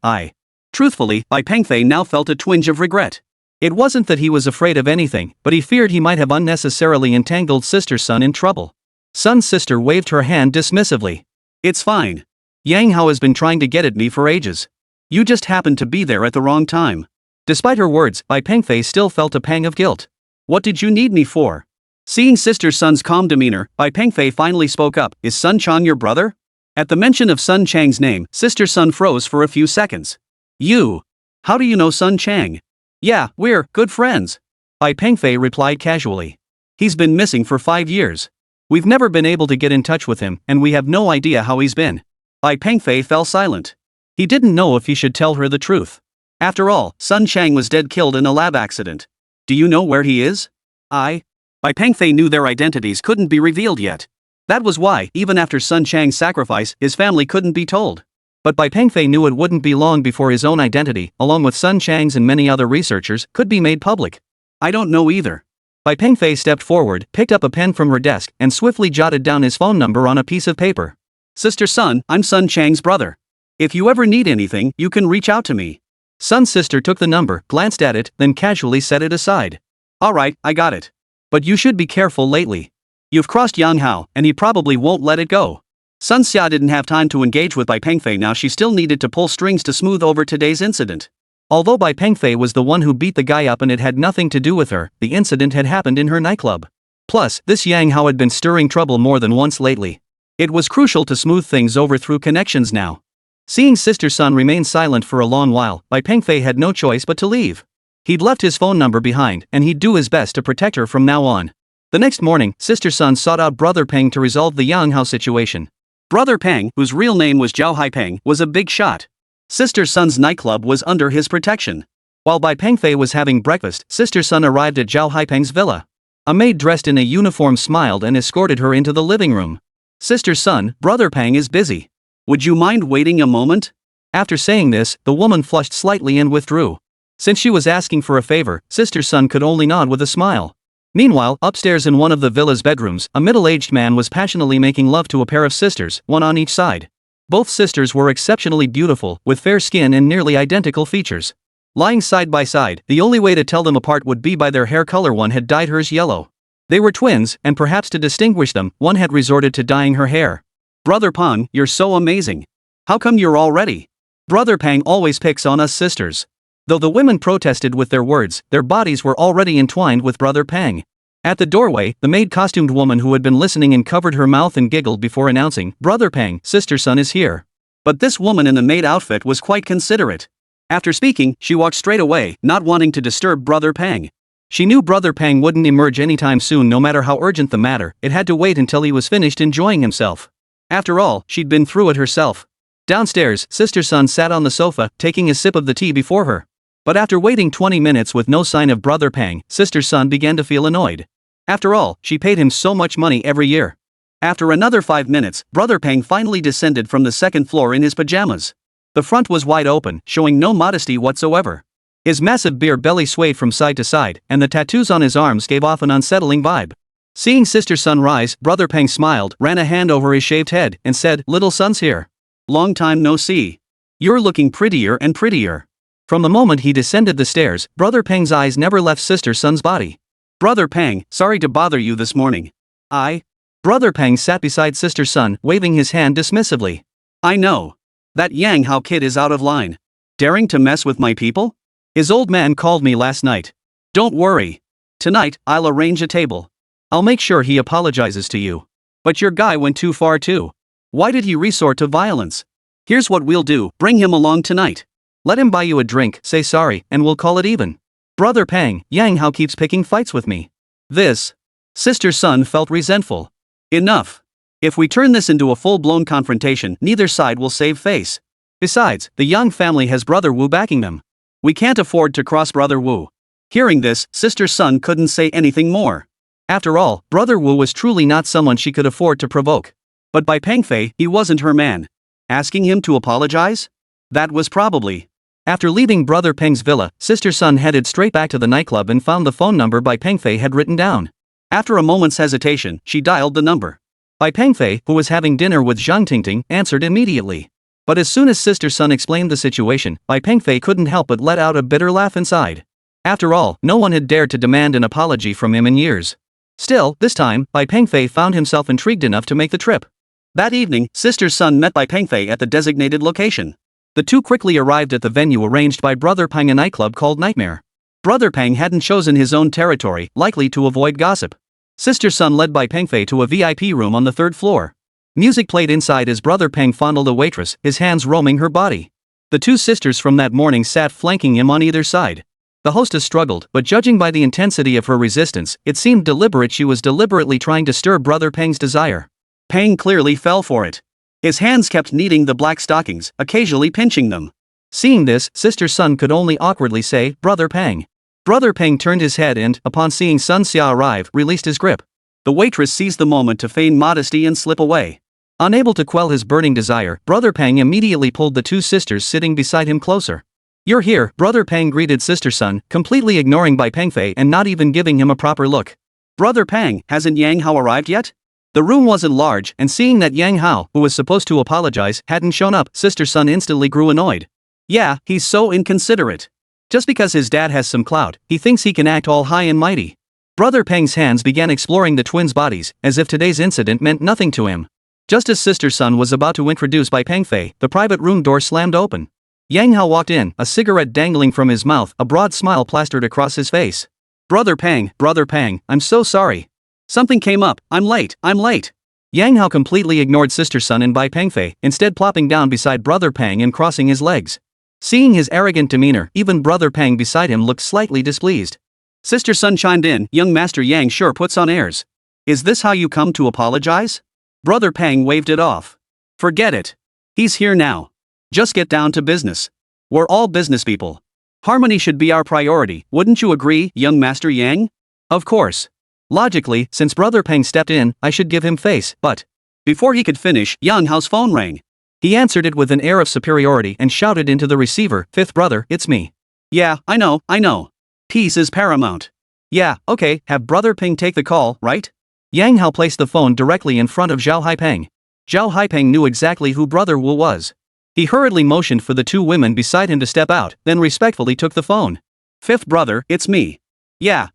A: Truthfully, Bai Pengfei now felt a twinge of regret. It wasn't that he was afraid of anything, but he feared he might have unnecessarily entangled Sister Sun in trouble. Sun's sister waved her hand dismissively. "It's fine. Yang Hao has been trying to get at me for ages. You just happened to be there at the wrong time." Despite her words, Bai Pengfei still felt a pang of guilt. "What did you need me for?" Seeing Sister Sun's calm demeanor, Bai Pengfei finally spoke up, "Is Sun Chang your brother?" At the mention of Sun Chang's name, Sister Sun froze for a few seconds. "You? How do you know Sun Chang?" "Yeah, we're good friends," Bai Pengfei replied casually. "He's been missing for 5 years. We've never been able to get in touch with him, and we have no idea how he's been." Bai Pengfei fell silent. He didn't know if he should tell her the truth. After all, Sun Chang was dead, killed in a lab accident. "Do you know where he is?" Bai Pengfei knew their identities couldn't be revealed yet. That was why, even after Sun Chang's sacrifice, his family couldn't be told. But Bai Pengfei knew it wouldn't be long before his own identity, along with Sun Chang's and many other researchers, could be made public. "I don't know either." Bai Pengfei stepped forward, picked up a pen from her desk, and swiftly jotted down his phone number on a piece of paper. "Sister Sun, I'm Sun Chang's brother. If you ever need anything, you can reach out to me." Sun's sister took the number, glanced at it, then casually set it aside. "Alright, I got it. But you should be careful lately. You've crossed Yang Hao, and he probably won't let it go." Sun Xia didn't have time to engage with Bai Pengfei now. She still needed to pull strings to smooth over today's incident. Although Bai Pengfei was the one who beat the guy up and it had nothing to do with her, the incident had happened in her nightclub. Plus, this Yang Hao had been stirring trouble more than once lately. It was crucial to smooth things over through connections now. Seeing Sister Sun remain silent for a long while, Bai Pengfei had no choice but to leave. He'd left his phone number behind, and he'd do his best to protect her from now on. The next morning, Sister Sun sought out Brother Peng to resolve the Yang Hao situation. Brother Peng, whose real name was Zhao Haipeng, was a big shot. Sister Sun's nightclub was under his protection. While Bai Pengfei was having breakfast, Sister Sun arrived at Zhao Haipeng's villa. A maid dressed in a uniform smiled and escorted her into the living room. "Sister Sun, Brother Peng is busy. Would you mind waiting a moment?" After saying this, the woman flushed slightly and withdrew. Since she was asking for a favor, Sister Sun could only nod with a smile. Meanwhile, upstairs in one of the villa's bedrooms, a middle-aged man was passionately making love to a pair of sisters, one on each side. Both sisters were exceptionally beautiful, with fair skin and nearly identical features. Lying side by side, the only way to tell them apart would be by their hair color. One had dyed hers yellow. They were twins, and perhaps to distinguish them, one had resorted to dyeing her hair. "Brother Peng, you're so amazing. How come you're all ready? Brother Peng always picks on us sisters." Though the women protested with their words, their bodies were already entwined with Brother Peng. At the doorway, the maid-costumed woman who had been listening and covered her mouth and giggled before announcing, "Brother Peng, Sister Sun is here." But this woman in the maid outfit was quite considerate. After speaking, she walked straight away, not wanting to disturb Brother Peng. She knew Brother Peng wouldn't emerge anytime soon. No matter how urgent the matter, it had to wait until he was finished enjoying himself. After all, she'd been through it herself. Downstairs, Sister Sun sat on the sofa, taking a sip of the tea before her. But after waiting 20 minutes with no sign of Brother Peng, Sister Sun began to feel annoyed. After all, she paid him so much money every year. After another 5 minutes, Brother Peng finally descended from the second floor in his pajamas. The front was wide open, showing no modesty whatsoever. His massive beer belly swayed from side to side, and the tattoos on his arms gave off an unsettling vibe. Seeing Sister Sun rise, Brother Peng smiled, ran a hand over his shaved head, and said, "Little Sun's here. Long time no see. You're looking prettier and prettier." From the moment he descended the stairs, Brother Peng's eyes never left Sister Sun's body. Brother Peng, sorry to bother you this morning. Brother Peng sat beside Sister Sun, waving his hand dismissively. I know. That Yang Hao kid is out of line. Daring to mess with my people? His old man called me last night. Don't worry. Tonight, I'll arrange a table. I'll make sure he apologizes to you. But your guy went too far too. Why did he resort to violence? Here's what we'll do, bring him along tonight. Let him buy you a drink, say sorry, and we'll call it even. Brother Peng, Yang Hao keeps picking fights with me. Sister Sun felt resentful. Enough. If we turn this into a full-blown confrontation, neither side will save face. Besides, the Yang family has Brother Wu backing them. We can't afford to cross Brother Wu. Hearing this, Sister Sun couldn't say anything more. After all, Brother Wu was truly not someone she could afford to provoke. But Bai Pengfei, he wasn't her man. Asking him to apologize? That was probably. After leaving Brother Peng's villa, Sister Sun headed straight back to the nightclub and found the phone number Bai Pengfei had written down. After a moment's hesitation, she dialed the number. Bai Pengfei, who was having dinner with Zhang Tingting, answered immediately. But as soon as Sister Sun explained the situation, Bai Pengfei couldn't help but let out a bitter laugh inside. After all, no one had dared to demand an apology from him in years. Still, this time, Bai Pengfei found himself intrigued enough to make the trip. That evening, Sister Sun met Bai Pengfei at the designated location. The two quickly arrived at the venue arranged by Brother Peng, a nightclub called Nightmare. Brother Peng hadn't chosen his own territory, likely to avoid gossip. Sister Sun led Bai Pengfei to a VIP room on the 3rd floor. Music played inside as Brother Peng fondled a waitress, his hands roaming her body. The two sisters from that morning sat flanking him on either side. The hostess struggled, but judging by the intensity of her resistance, it seemed deliberate. She was deliberately trying to stir Brother Peng's desire. Peng clearly fell for it. His hands kept kneading the black stockings, occasionally pinching them. Seeing this, Sister Sun could only awkwardly say, Brother Peng. Brother Peng turned his head and, upon seeing Sun Xia arrive, released his grip. The waitress seized the moment to feign modesty and slip away. Unable to quell his burning desire, Brother Peng immediately pulled the two sisters sitting beside him closer. You're here, Brother Peng greeted Sister Sun, completely ignoring Bai Pengfei and not even giving him a proper look. Brother Peng, hasn't Yang Hao arrived yet? The room wasn't large, and seeing that Yang Hao, who was supposed to apologize, hadn't shown up, Sister Sun instantly grew annoyed. Yeah, he's so inconsiderate. Just because his dad has some clout, he thinks he can act all high and mighty. Brother Peng's hands began exploring the twins' bodies, as if today's incident meant nothing to him. Just as Sister Sun was about to introduce Bai Pengfei, the private room door slammed open. Yang Hao walked in, a cigarette dangling from his mouth, a broad smile plastered across his face. Brother Peng, I'm so sorry. Something came up, I'm late. Yang Hao completely ignored Sister Sun and Bai Pengfei, instead plopping down beside Brother Peng and crossing his legs. Seeing his arrogant demeanor, even Brother Peng beside him looked slightly displeased. Sister Sun chimed in, young Master Yang sure puts on airs. Is this how you come to apologize? Brother Peng waved it off. Forget it. He's here now. Just get down to business. We're all business people. Harmony should be our priority, wouldn't you agree, young Master Yang? Of course. Logically, since Brother Peng stepped in, I should give him face, but... Before he could finish, Yang Hao's phone rang. He answered it with an air of superiority and shouted into the receiver, Fifth brother, it's me. Yeah, I know. Peace is paramount. Yeah, okay, have Brother Peng take the call, right? Yang Hao placed the phone directly in front of Zhao Haipeng. Zhao Haipeng knew exactly who Brother Wu was. He hurriedly motioned for the two women beside him to step out, then respectfully took the phone. Fifth brother, it's me. Yeah.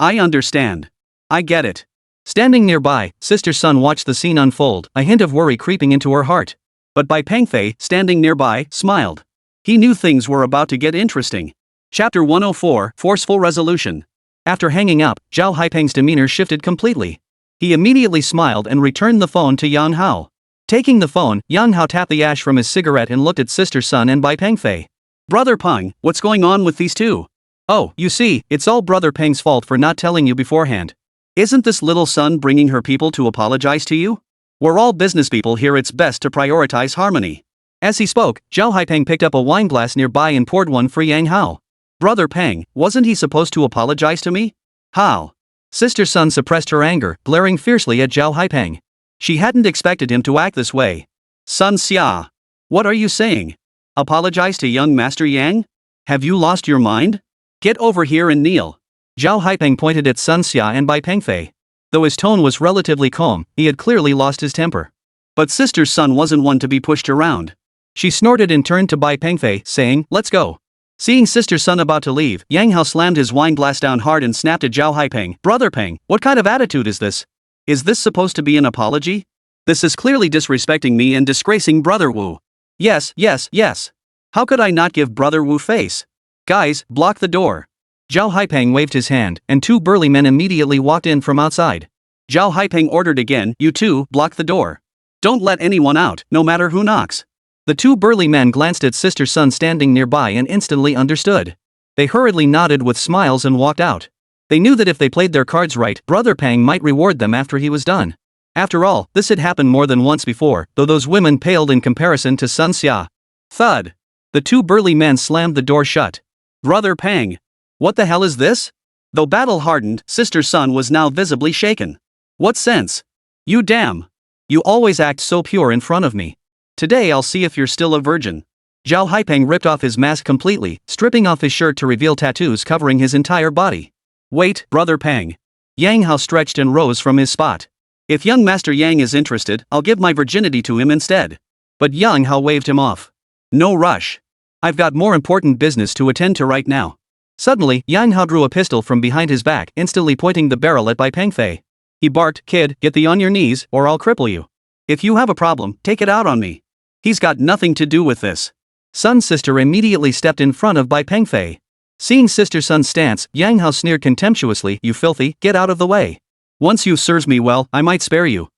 A: I understand. I get it. Standing nearby, Sister Sun watched the scene unfold, a hint of worry creeping into her heart. But Bai Pengfei, standing nearby, smiled. He knew things were about to get interesting. Chapter 104, Forceful Resolution. After hanging up, Zhao Haipeng's demeanor shifted completely. He immediately smiled and returned the phone to Yang Hao. Taking the phone, Yang Hao tapped the ash from his cigarette and looked at Sister Sun and Bai Pengfei. Brother Peng, what's going on with these two? Oh, you see, it's all Brother Peng's fault for not telling you beforehand. Isn't this little Sun bringing her people to apologize to you? We're all business people here, it's best to prioritize harmony. As he spoke, Zhao Haipeng picked up a wine glass nearby and poured one for Yang Hao. Brother Peng, wasn't he supposed to apologize to me? How? Sister Sun suppressed her anger, glaring fiercely at Zhao Haipeng. She hadn't expected him to act this way. Sun Xia. What are you saying? Apologize to young Master Yang? Have you lost your mind? Get over here and kneel. Zhao Haipeng pointed at Sun Xia and Bai Pengfei. Though his tone was relatively calm, he had clearly lost his temper. But Sister Sun wasn't one to be pushed around. She snorted and turned to Bai Pengfei, saying, "Let's go." Seeing Sister Sun about to leave, Yang Hao slammed his wine glass down hard and snapped at Zhao Haipeng. "Brother Peng, what kind of attitude is this? Is this supposed to be an apology? This is clearly disrespecting me and disgracing Brother Wu." "Yes, yes, yes. How could I not give Brother Wu face? Guys, block the door." Zhao Haipeng waved his hand, and two burly men immediately walked in from outside. Zhao Haipeng ordered again, "You two, block the door. Don't let anyone out, no matter who knocks." The two burly men glanced at Sister Sun standing nearby and instantly understood. They hurriedly nodded with smiles and walked out. They knew that if they played their cards right, Brother Peng might reward them after he was done. After all, this had happened more than once before, though those women paled in comparison to Sun Xia. Thud. The two burly men slammed the door shut. "Brother Peng. What the hell is this?" Though battle-hardened, Sister Sun was now visibly shaken. "What sense? You damn. You always act so pure in front of me. Today I'll see if you're still a virgin." Zhao Haipeng ripped off his mask completely, stripping off his shirt to reveal tattoos covering his entire body. "Wait, Brother Peng." Yang Hao stretched and rose from his spot. "If young Master Yang is interested, I'll give my virginity to him instead." But Yang Hao waved him off. "No rush. I've got more important business to attend to right now." Suddenly, Yang Hao drew a pistol from behind his back, instantly pointing the barrel at Bai Pengfei. He barked, "Kid, get thee on your knees, or I'll cripple you. If you have a problem, take it out on me. He's got nothing to do with this." Sun's sister immediately stepped in front of Bai Pengfei. Seeing Sister Sun's stance, Yang Hao sneered contemptuously, "You filthy, get out of the way. Once you serves me well, I might spare you."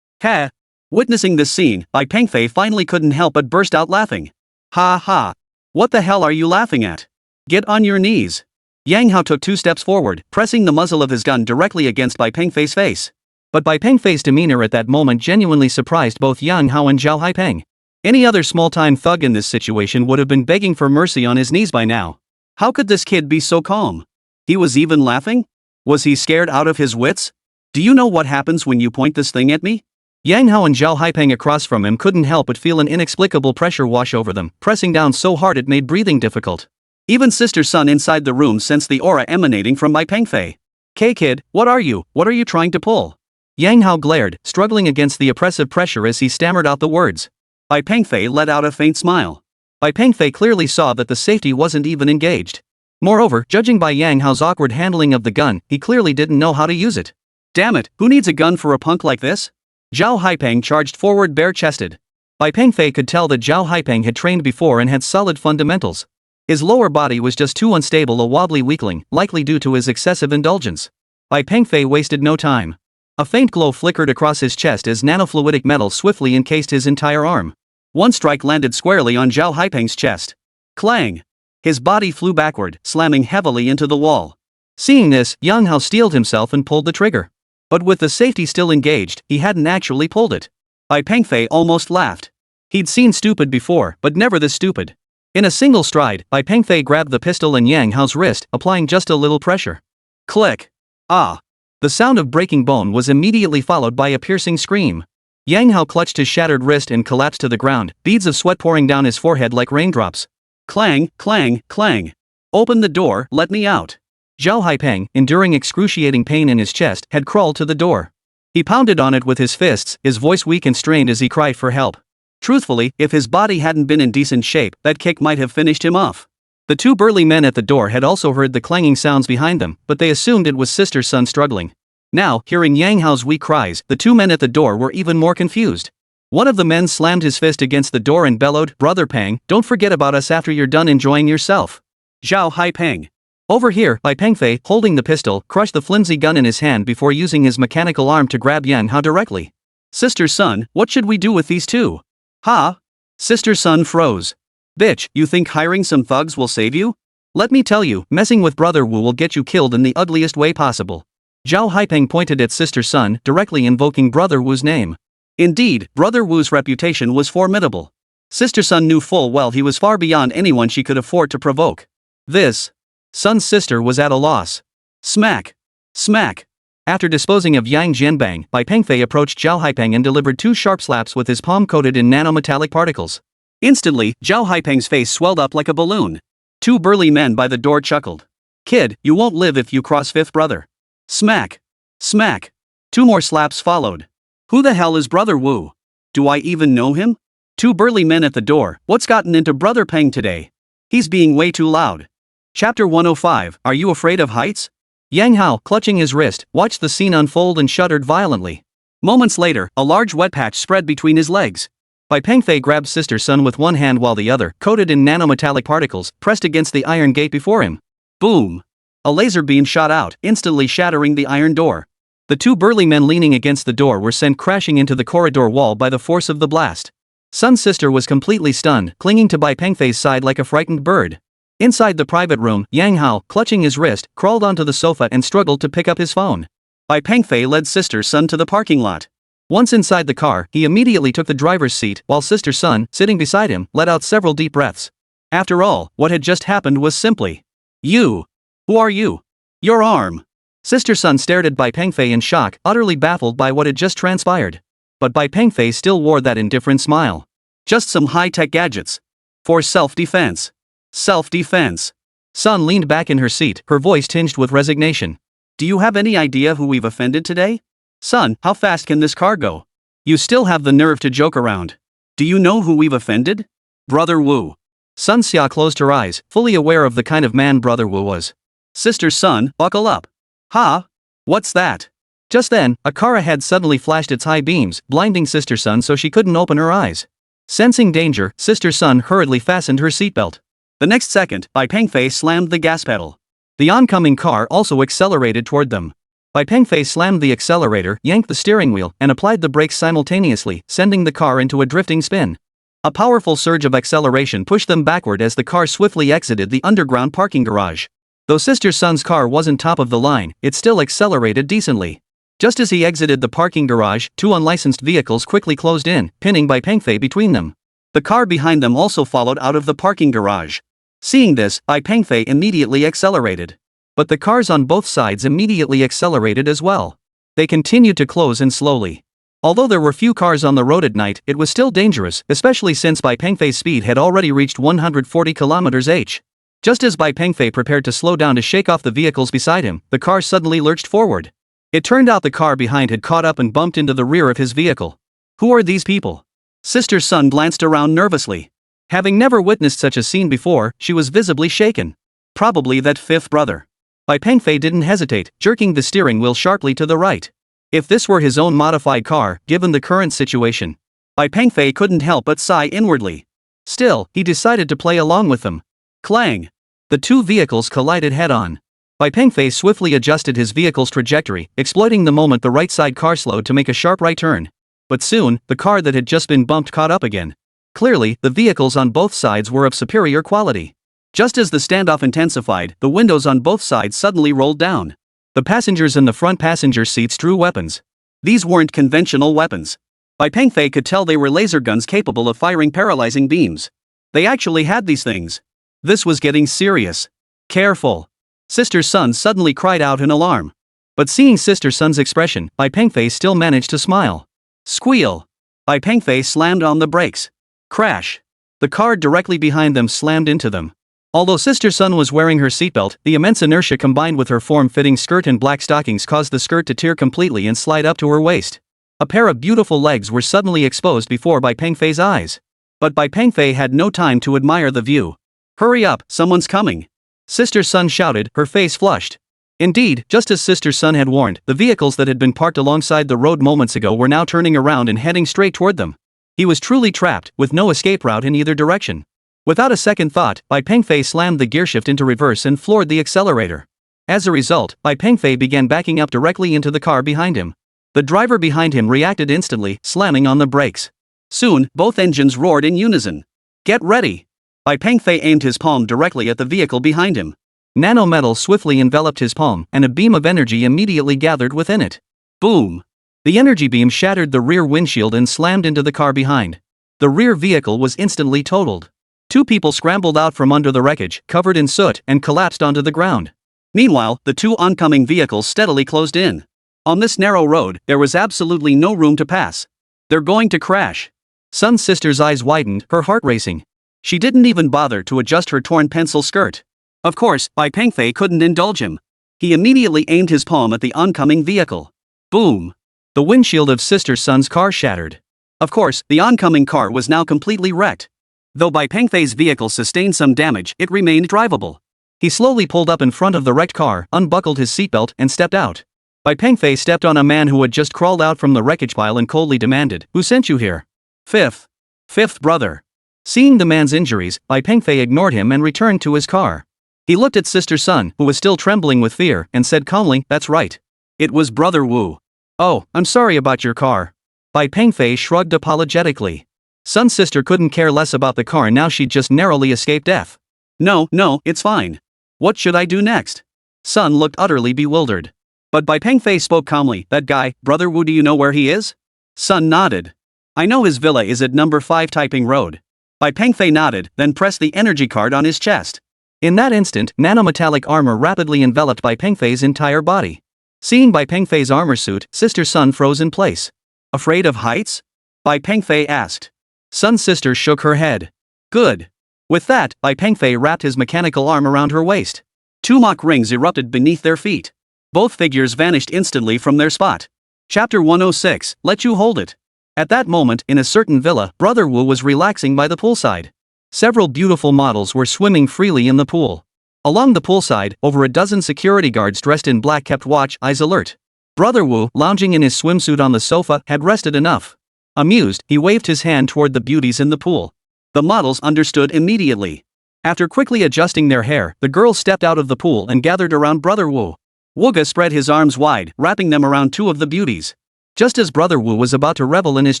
A: Ha! Witnessing this scene, Bai Pengfei finally couldn't help but burst out laughing. "Ha ha! What the hell are you laughing at? Get on your knees." Yang Hao took 2 steps forward, pressing the muzzle of his gun directly against Bai Pengfei's face. But Bai Pengfei's demeanor at that moment genuinely surprised both Yang Hao and Zhao Haipeng. Any other small-time thug in this situation would have been begging for mercy on his knees by now. How could this kid be so calm? He was even laughing? Was he scared out of his wits? "Do you know what happens when you point this thing at me?" Yang Hao and Zhao Haipeng across from him couldn't help but feel an inexplicable pressure wash over them, pressing down so hard it made breathing difficult. Even Sister Sun inside the room sensed the aura emanating from Bai Pengfei. Kid, what are you trying to pull?" Yang Hao glared, struggling against the oppressive pressure as he stammered out the words. Bai Pengfei let out a faint smile. Bai Pengfei clearly saw that the safety wasn't even engaged. Moreover, judging by Yang Hao's awkward handling of the gun, he clearly didn't know how to use it. "Damn it, who needs a gun for a punk like this?" Zhao Haipeng charged forward bare-chested. Bai Pengfei could tell that Zhao Haipeng had trained before and had solid fundamentals. His lower body was just too unstable, a wobbly weakling, likely due to his excessive indulgence. Bai Pengfei wasted no time. A faint glow flickered across his chest as nanofluidic metal swiftly encased his entire arm. One strike landed squarely on Zhao Haipeng's chest. Clang! His body flew backward, slamming heavily into the wall. Seeing this, Yang Hao steeled himself and pulled the trigger. But with the safety still engaged, he hadn't actually pulled it. Bai Pengfei almost laughed. He'd seen stupid before, but never this stupid. In a single stride, Bai Pengfei grabbed the pistol in Yang Hao's wrist, applying just a little pressure. Click! Ah! The sound of breaking bone was immediately followed by a piercing scream. Yang Hao clutched his shattered wrist and collapsed to the ground, beads of sweat pouring down his forehead like raindrops. Clang, clang, clang. "Open the door, let me out." Zhao Haipeng, enduring excruciating pain in his chest, had crawled to the door. He pounded on it with his fists, his voice weak and strained as he cried for help. Truthfully, if his body hadn't been in decent shape, that kick might have finished him off. The two burly men at the door had also heard the clanging sounds behind them, but they assumed it was Sister Sun struggling. Now, hearing Yang Hao's weak cries, the two men at the door were even more confused. One of the men slammed his fist against the door and bellowed, "Brother Peng, don't forget about us after you're done enjoying yourself." Zhao Haipeng. Over here, Bai Pengfei, holding the pistol, crushed the flimsy gun in his hand before using his mechanical arm to grab Yang Hao directly. "Sister Sun, what should we do with these two?" "Ha?" Sister Sun froze. "Bitch, you think hiring some thugs will save you? Let me tell you, messing with Brother Wu will get you killed in the ugliest way possible." Zhao Haipeng pointed at Sister Sun, directly invoking Brother Wu's name. Indeed, Brother Wu's reputation was formidable. Sister Sun knew full well he was far beyond anyone she could afford to provoke. This Sun's sister was at a loss. Smack! Smack! After disposing of Yang Jianbang, Bai Pengfei approached Zhao Haipeng and delivered 2 sharp slaps with his palm coated in nanometallic particles. Instantly, Zhao Haipeng's face swelled up like a balloon. 2 burly men by the door chuckled. "Kid, you won't live if you cross fifth brother." Smack! Smack! 2 more slaps followed. "Who the hell is Brother Wu? Do I even know him? Two burly men at the door. What's gotten into Brother Peng today? He's being way too loud. Chapter 105, Are you afraid of heights? Yang Hao, clutching his wrist, watched the scene unfold and shuddered violently. Moments later, a large wet patch spread between his legs. Bai Pengfei grabbed Sister Sun with one hand while the other, coated in nanometallic particles, pressed against the iron gate before him. Boom! A laser beam shot out, instantly shattering the iron door. The two burly men leaning against the door were sent crashing into the corridor wall by the force of the blast. Sun's sister was completely stunned, clinging to Bai Pengfei's side like a frightened bird. Inside the private room, Yang Hao, clutching his wrist, crawled onto the sofa and struggled to pick up his phone. Bai Pengfei led Sister Sun to the parking lot. Once inside the car, he immediately took the driver's seat while Sister Sun, sitting beside him, let out several deep breaths. After all, what had just happened was simply, "You. Who are you? Your arm." Sister Sun stared at Bai Pengfei in shock, utterly baffled by what had just transpired. But Bai Pengfei still wore that indifferent smile. Just some high-tech gadgets. For self-defense. Self-defense. Sun leaned back in her seat, her voice tinged with resignation. Do you have any idea who we've offended today? Sun, how fast can this car go? You still have the nerve to joke around. Do you know who we've offended? Brother Wu. Sun Xia closed her eyes, fully aware of the kind of man Brother Wu was. Sister Sun, buckle up. Ha? What's that? Just then, a car ahead suddenly flashed its high beams, blinding Sister Sun so she couldn't open her eyes. Sensing danger, Sister Sun hurriedly fastened her seatbelt. The next second, Bai Pengfei slammed the gas pedal. The oncoming car also accelerated toward them. Bai Pengfei slammed the accelerator, yanked the steering wheel, and applied the brakes simultaneously, sending the car into a drifting spin. A powerful surge of acceleration pushed them backward as the car swiftly exited the underground parking garage. Though Sister Sun's car wasn't top of the line, it still accelerated decently. Just as he exited the parking garage, two unlicensed vehicles quickly closed in, pinning Bai Pengfei between them. The car behind them also followed out of the parking garage. Seeing this, Bai Pengfei immediately accelerated. But the cars on both sides immediately accelerated as well. They continued to close in slowly. Although there were few cars on the road at night, it was still dangerous, especially since Bai Pengfei's speed had already reached 140 km/h. Just as Bai Pengfei prepared to slow down to shake off the vehicles beside him, the car suddenly lurched forward. It turned out the car behind had caught up and bumped into the rear of his vehicle. Who are these people? Sister Sun glanced around nervously. Having never witnessed such a scene before, she was visibly shaken. Probably that fifth brother. Bai Pengfei didn't hesitate, jerking the steering wheel sharply to the right. If this were his own modified car, given the current situation, Bai Pengfei couldn't help but sigh inwardly. Still, he decided to play along with them. Clang! The two vehicles collided head-on. Bai Pengfei swiftly adjusted his vehicle's trajectory, exploiting the moment the right side car slowed to make a sharp right turn. But soon, the car that had just been bumped caught up again. Clearly, the vehicles on both sides were of superior quality. Just as the standoff intensified, the windows on both sides suddenly rolled down. The passengers in the front passenger seats drew weapons. These weren't conventional weapons. Bai Pengfei could tell they were laser guns capable of firing paralyzing beams. They actually had these things. This was getting serious. Careful! Sister Sun suddenly cried out in alarm. But seeing Sister Sun's expression, Bai Pengfei still managed to smile. Squeal! Bai Pengfei slammed on the brakes. Crash! The car directly behind them slammed into them. Although Sister Sun was wearing her seatbelt, the immense inertia combined with her form-fitting skirt and black stockings caused the skirt to tear completely and slide up to her waist. A pair of beautiful legs were suddenly exposed before Bai Pengfei's eyes. But Bai Pengfei had no time to admire the view. Hurry up, someone's coming! Sister Sun shouted, her face flushed. Indeed, just as Sister Sun had warned, the vehicles that had been parked alongside the road moments ago were now turning around and heading straight toward them. He was truly trapped, with no escape route in either direction. Without a second thought, Bai Pengfei slammed the gearshift into reverse and floored the accelerator. As a result, Bai Pengfei began backing up directly into the car behind him. The driver behind him reacted instantly, slamming on the brakes. Soon, both engines roared in unison. Get ready! Bai Pengfei aimed his palm directly at the vehicle behind him. Nanometal swiftly enveloped his palm, and a beam of energy immediately gathered within it. Boom! The energy beam shattered the rear windshield and slammed into the car behind. The rear vehicle was instantly totaled. Two people scrambled out from under the wreckage, covered in soot, and collapsed onto the ground. Meanwhile, the two oncoming vehicles steadily closed in. On this narrow road, there was absolutely no room to pass. They're going to crash. Sun's sister's eyes widened, her heart racing. She didn't even bother to adjust her torn pencil skirt. Of course, Bai Pengfei couldn't indulge him. He immediately aimed his palm at the oncoming vehicle. Boom! The windshield of Sister Sun's car shattered. Of course, the oncoming car was now completely wrecked. Though Bai Pengfei's vehicle sustained some damage, it remained drivable. He slowly pulled up in front of the wrecked car, unbuckled his seatbelt, and stepped out. Bai Pengfei stepped on a man who had just crawled out from the wreckage pile and coldly demanded, "Who sent you here?" Fifth brother. Seeing the man's injuries, Bai Pengfei ignored him and returned to his car. He looked at Sister Sun, who was still trembling with fear, and said calmly, "That's right. It was Brother Wu." "Oh, I'm sorry about your car." Bai Pengfei shrugged apologetically. Sun's sister couldn't care less about the car now, she'd just narrowly escaped death. No, it's fine. What should I do next?" Sun looked utterly bewildered. But Bai Pengfei spoke calmly, "That guy, Brother Wu, do you know where he is?" Sun nodded. "I know his villa is at number 5 Taiping Road." Bai Pengfei nodded, then pressed the energy card on his chest. In that instant, nanometallic armor rapidly enveloped Bai Pengfei's entire body. Seeing Bai Pengfei's armor suit, Sister Sun froze in place. "Afraid of heights?" Bai Pengfei asked. Sun's sister shook her head. "Good." With that, Bai Pengfei wrapped his mechanical arm around her waist. 2 Mach rings erupted beneath their feet. Both figures vanished instantly from their spot. Chapter 106, Let You Hold It. At that moment, in a certain villa, Brother Wu was relaxing by the poolside. Several beautiful models were swimming freely in the pool. Along the poolside, over a dozen security guards dressed in black kept watch, eyes alert. Brother Wu, lounging in his swimsuit on the sofa, had rested enough. Amused, he waved his hand toward the beauties in the pool. The models understood immediately. After quickly adjusting their hair, the girls stepped out of the pool and gathered around Brother Wu. Wuge spread his arms wide, wrapping them around 2 of the beauties. Just as Brother Wu was about to revel in his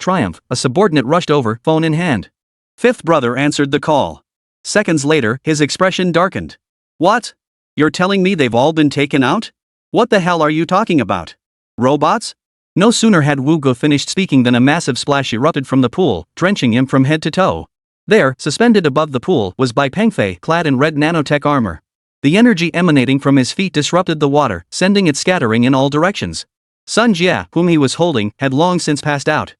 A: triumph, a subordinate rushed over, phone in hand. 5th brother answered the call. Seconds later, his expression darkened. "What? You're telling me they've all been taken out? What the hell are you talking about? Robots?" No sooner had Wuge finished speaking than a massive splash erupted from the pool, drenching him from head to toe. There, suspended above the pool, was Bai Pengfei, clad in red nanotech armor. The energy emanating from his feet disrupted the water, sending it scattering in all directions. Sun Jia, whom he was holding, had long since passed out.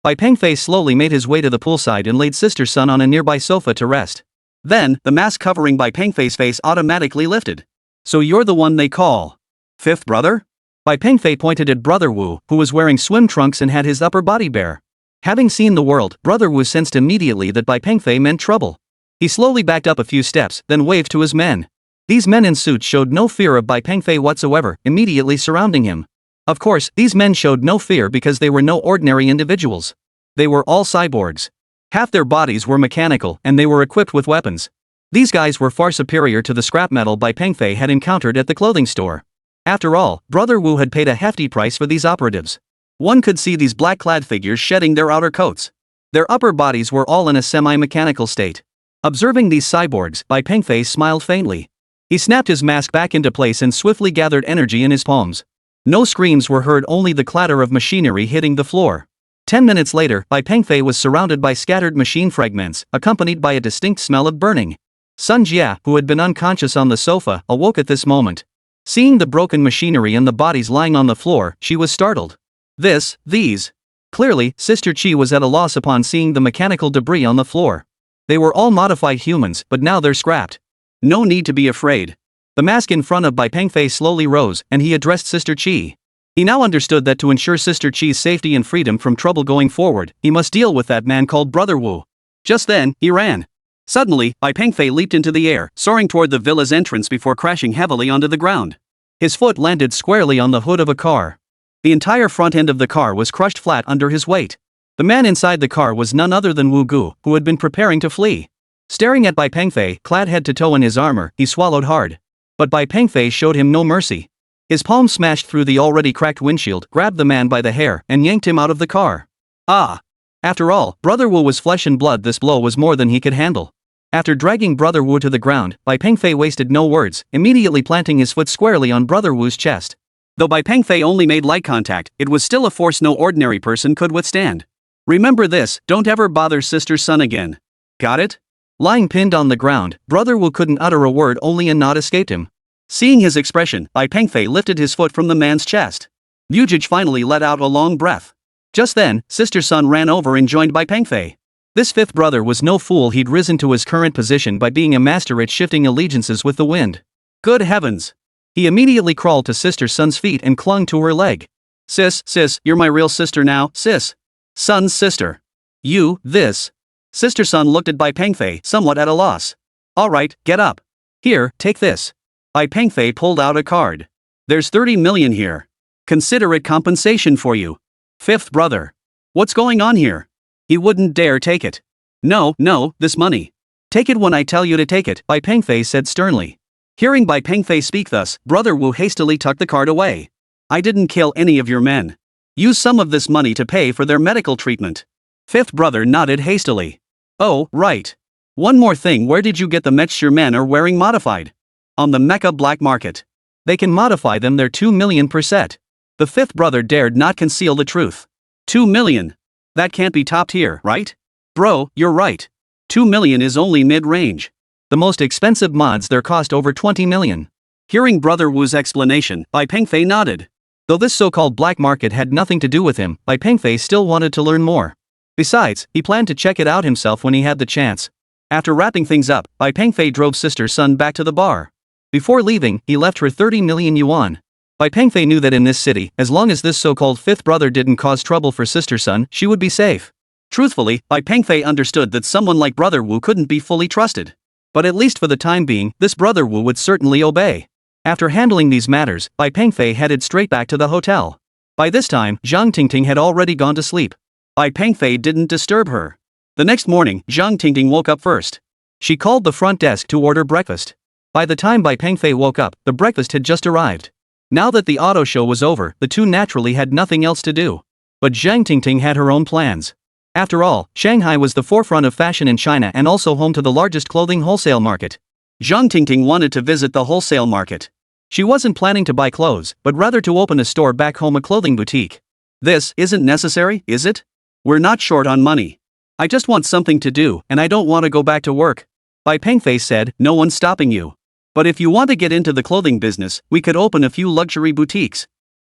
A: Bai Pengfei slowly made his way to the poolside and laid Sister Sun on a nearby sofa to rest. Then, the mask covering Bai Pengfei's face automatically lifted. "So you're the one they call 5th brother?" Bai Pengfei pointed at Brother Wu, who was wearing swim trunks and had his upper body bare. Having seen the world, Brother Wu sensed immediately that Bai Pengfei meant trouble. He slowly backed up a few steps, then waved to his men. These men in suits showed no fear of Bai Pengfei whatsoever, immediately surrounding him. Of course, these men showed no fear because they were no ordinary individuals. They were all cyborgs. Half their bodies were mechanical, and they were equipped with weapons. These guys were far superior to the scrap metal Bai Pengfei had encountered at the clothing store. After all, Brother Wu had paid a hefty price for these operatives. One could see these black-clad figures shedding their outer coats. Their upper bodies were all in a semi-mechanical state. Observing these cyborgs, Bai Pengfei smiled faintly. He snapped his mask back into place and swiftly gathered energy in his palms. No screams were heard, only the clatter of machinery hitting the floor. 10 minutes later, Bai Pengfei was surrounded by scattered machine fragments, accompanied by a distinct smell of burning. Sun Jia, who had been unconscious on the sofa, awoke at this moment. Seeing the broken machinery and the bodies lying on the floor, she was startled. These. Clearly, Sister Qi was at a loss upon seeing the mechanical debris on the floor. They were all modified humans, but now they're scrapped. No need to be afraid. The mask in front of Bai Pengfei slowly rose, and he addressed Sister Qi. He now understood that to ensure Sister Qi's safety and freedom from trouble going forward, he must deal with that man called Brother Wu. Just then, he ran. Suddenly, Bai Pengfei leaped into the air, soaring toward the villa's entrance before crashing heavily onto the ground. His foot landed squarely on the hood of a car. The entire front end of the car was crushed flat under his weight. The man inside the car was none other than Wu Gu, who had been preparing to flee. Staring at Bai Pengfei, clad head to toe in his armor, he swallowed hard. But Bai Pengfei showed him no mercy. His palm smashed through the already cracked windshield, grabbed the man by the hair, and yanked him out of the car. After all, Brother Wu was flesh and blood. This blow was more than he could handle. After dragging Brother Wu to the ground, Bai Pengfei wasted no words, immediately planting his foot squarely on Brother Wu's chest. Though Bai Pengfei only made light contact, it was still a force no ordinary person could withstand. Remember this, don't ever bother Sister Sun again. Got it? Lying pinned on the ground, Brother Wu couldn't utter a word, only a nod escaped him. Seeing his expression, Bai Pengfei lifted his foot from the man's chest. Yujij finally let out a long breath. Just then, Sister Sun ran over and joined Bai Pengfei. This fifth brother was no fool. He'd risen to his current position by being a master at shifting allegiances with the wind. Good heavens! He immediately crawled to Sister Sun's feet and clung to her leg. Sis, you're my real sister now, sis. Sun's sister. This. Sister Sun looked at Bai Pengfei, somewhat at a loss. Alright, get up. Here, take this. Bai Pengfei pulled out a card. There's 30 million here. Consider it compensation for you. Fifth brother. What's going on here? He wouldn't dare take it. No, this money. Take it when I tell you to take it, Bai Pengfei said sternly. Hearing Bai Pengfei speak thus, Brother Wu hastily tucked the card away. I didn't kill any of your men. Use some of this money to pay for their medical treatment. Fifth brother nodded hastily. Oh, right. One more thing, where did you get the mechs your men are wearing modified? On the mecha black market. They can modify them, they're 2 million per set. The fifth brother dared not conceal the truth. 2 million. That can't be top tier, right? Bro, you're right. 2 million is only mid-range. The most expensive mods there cost over 20 million. Hearing Brother Wu's explanation, Bai Pengfei nodded. Though this so-called black market had nothing to do with him, Bai Pengfei still wanted to learn more. Besides, he planned to check it out himself when he had the chance. After wrapping things up, Bai Pengfei drove Sister Sun back to the bar. Before leaving, he left her 30 million yuan. Bai Pengfei knew that in this city, as long as this so-called fifth brother didn't cause trouble for Sister Sun, she would be safe. Truthfully, Bai Pengfei understood that someone like Brother Wu couldn't be fully trusted. But at least for the time being, this Brother Wu would certainly obey. After handling these matters, Bai Pengfei headed straight back to the hotel. By this time, Zhang Tingting had already gone to sleep. Bai Pengfei didn't disturb her. The next morning, Zhang Tingting woke up first. She called the front desk to order breakfast. By the time Bai Pengfei woke up, the breakfast had just arrived. Now that the auto show was over, the two naturally had nothing else to do. But Zhang Tingting had her own plans. After all, Shanghai was the forefront of fashion in China and also home to the largest clothing wholesale market. Zhang Tingting wanted to visit the wholesale market. She wasn't planning to buy clothes, but rather to open a store back home, a clothing boutique. This isn't necessary, is it? We're not short on money. I just want something to do, and I don't want to go back to work. Bai Pengfei said, no one's stopping you. But if you want to get into the clothing business, we could open a few luxury boutiques.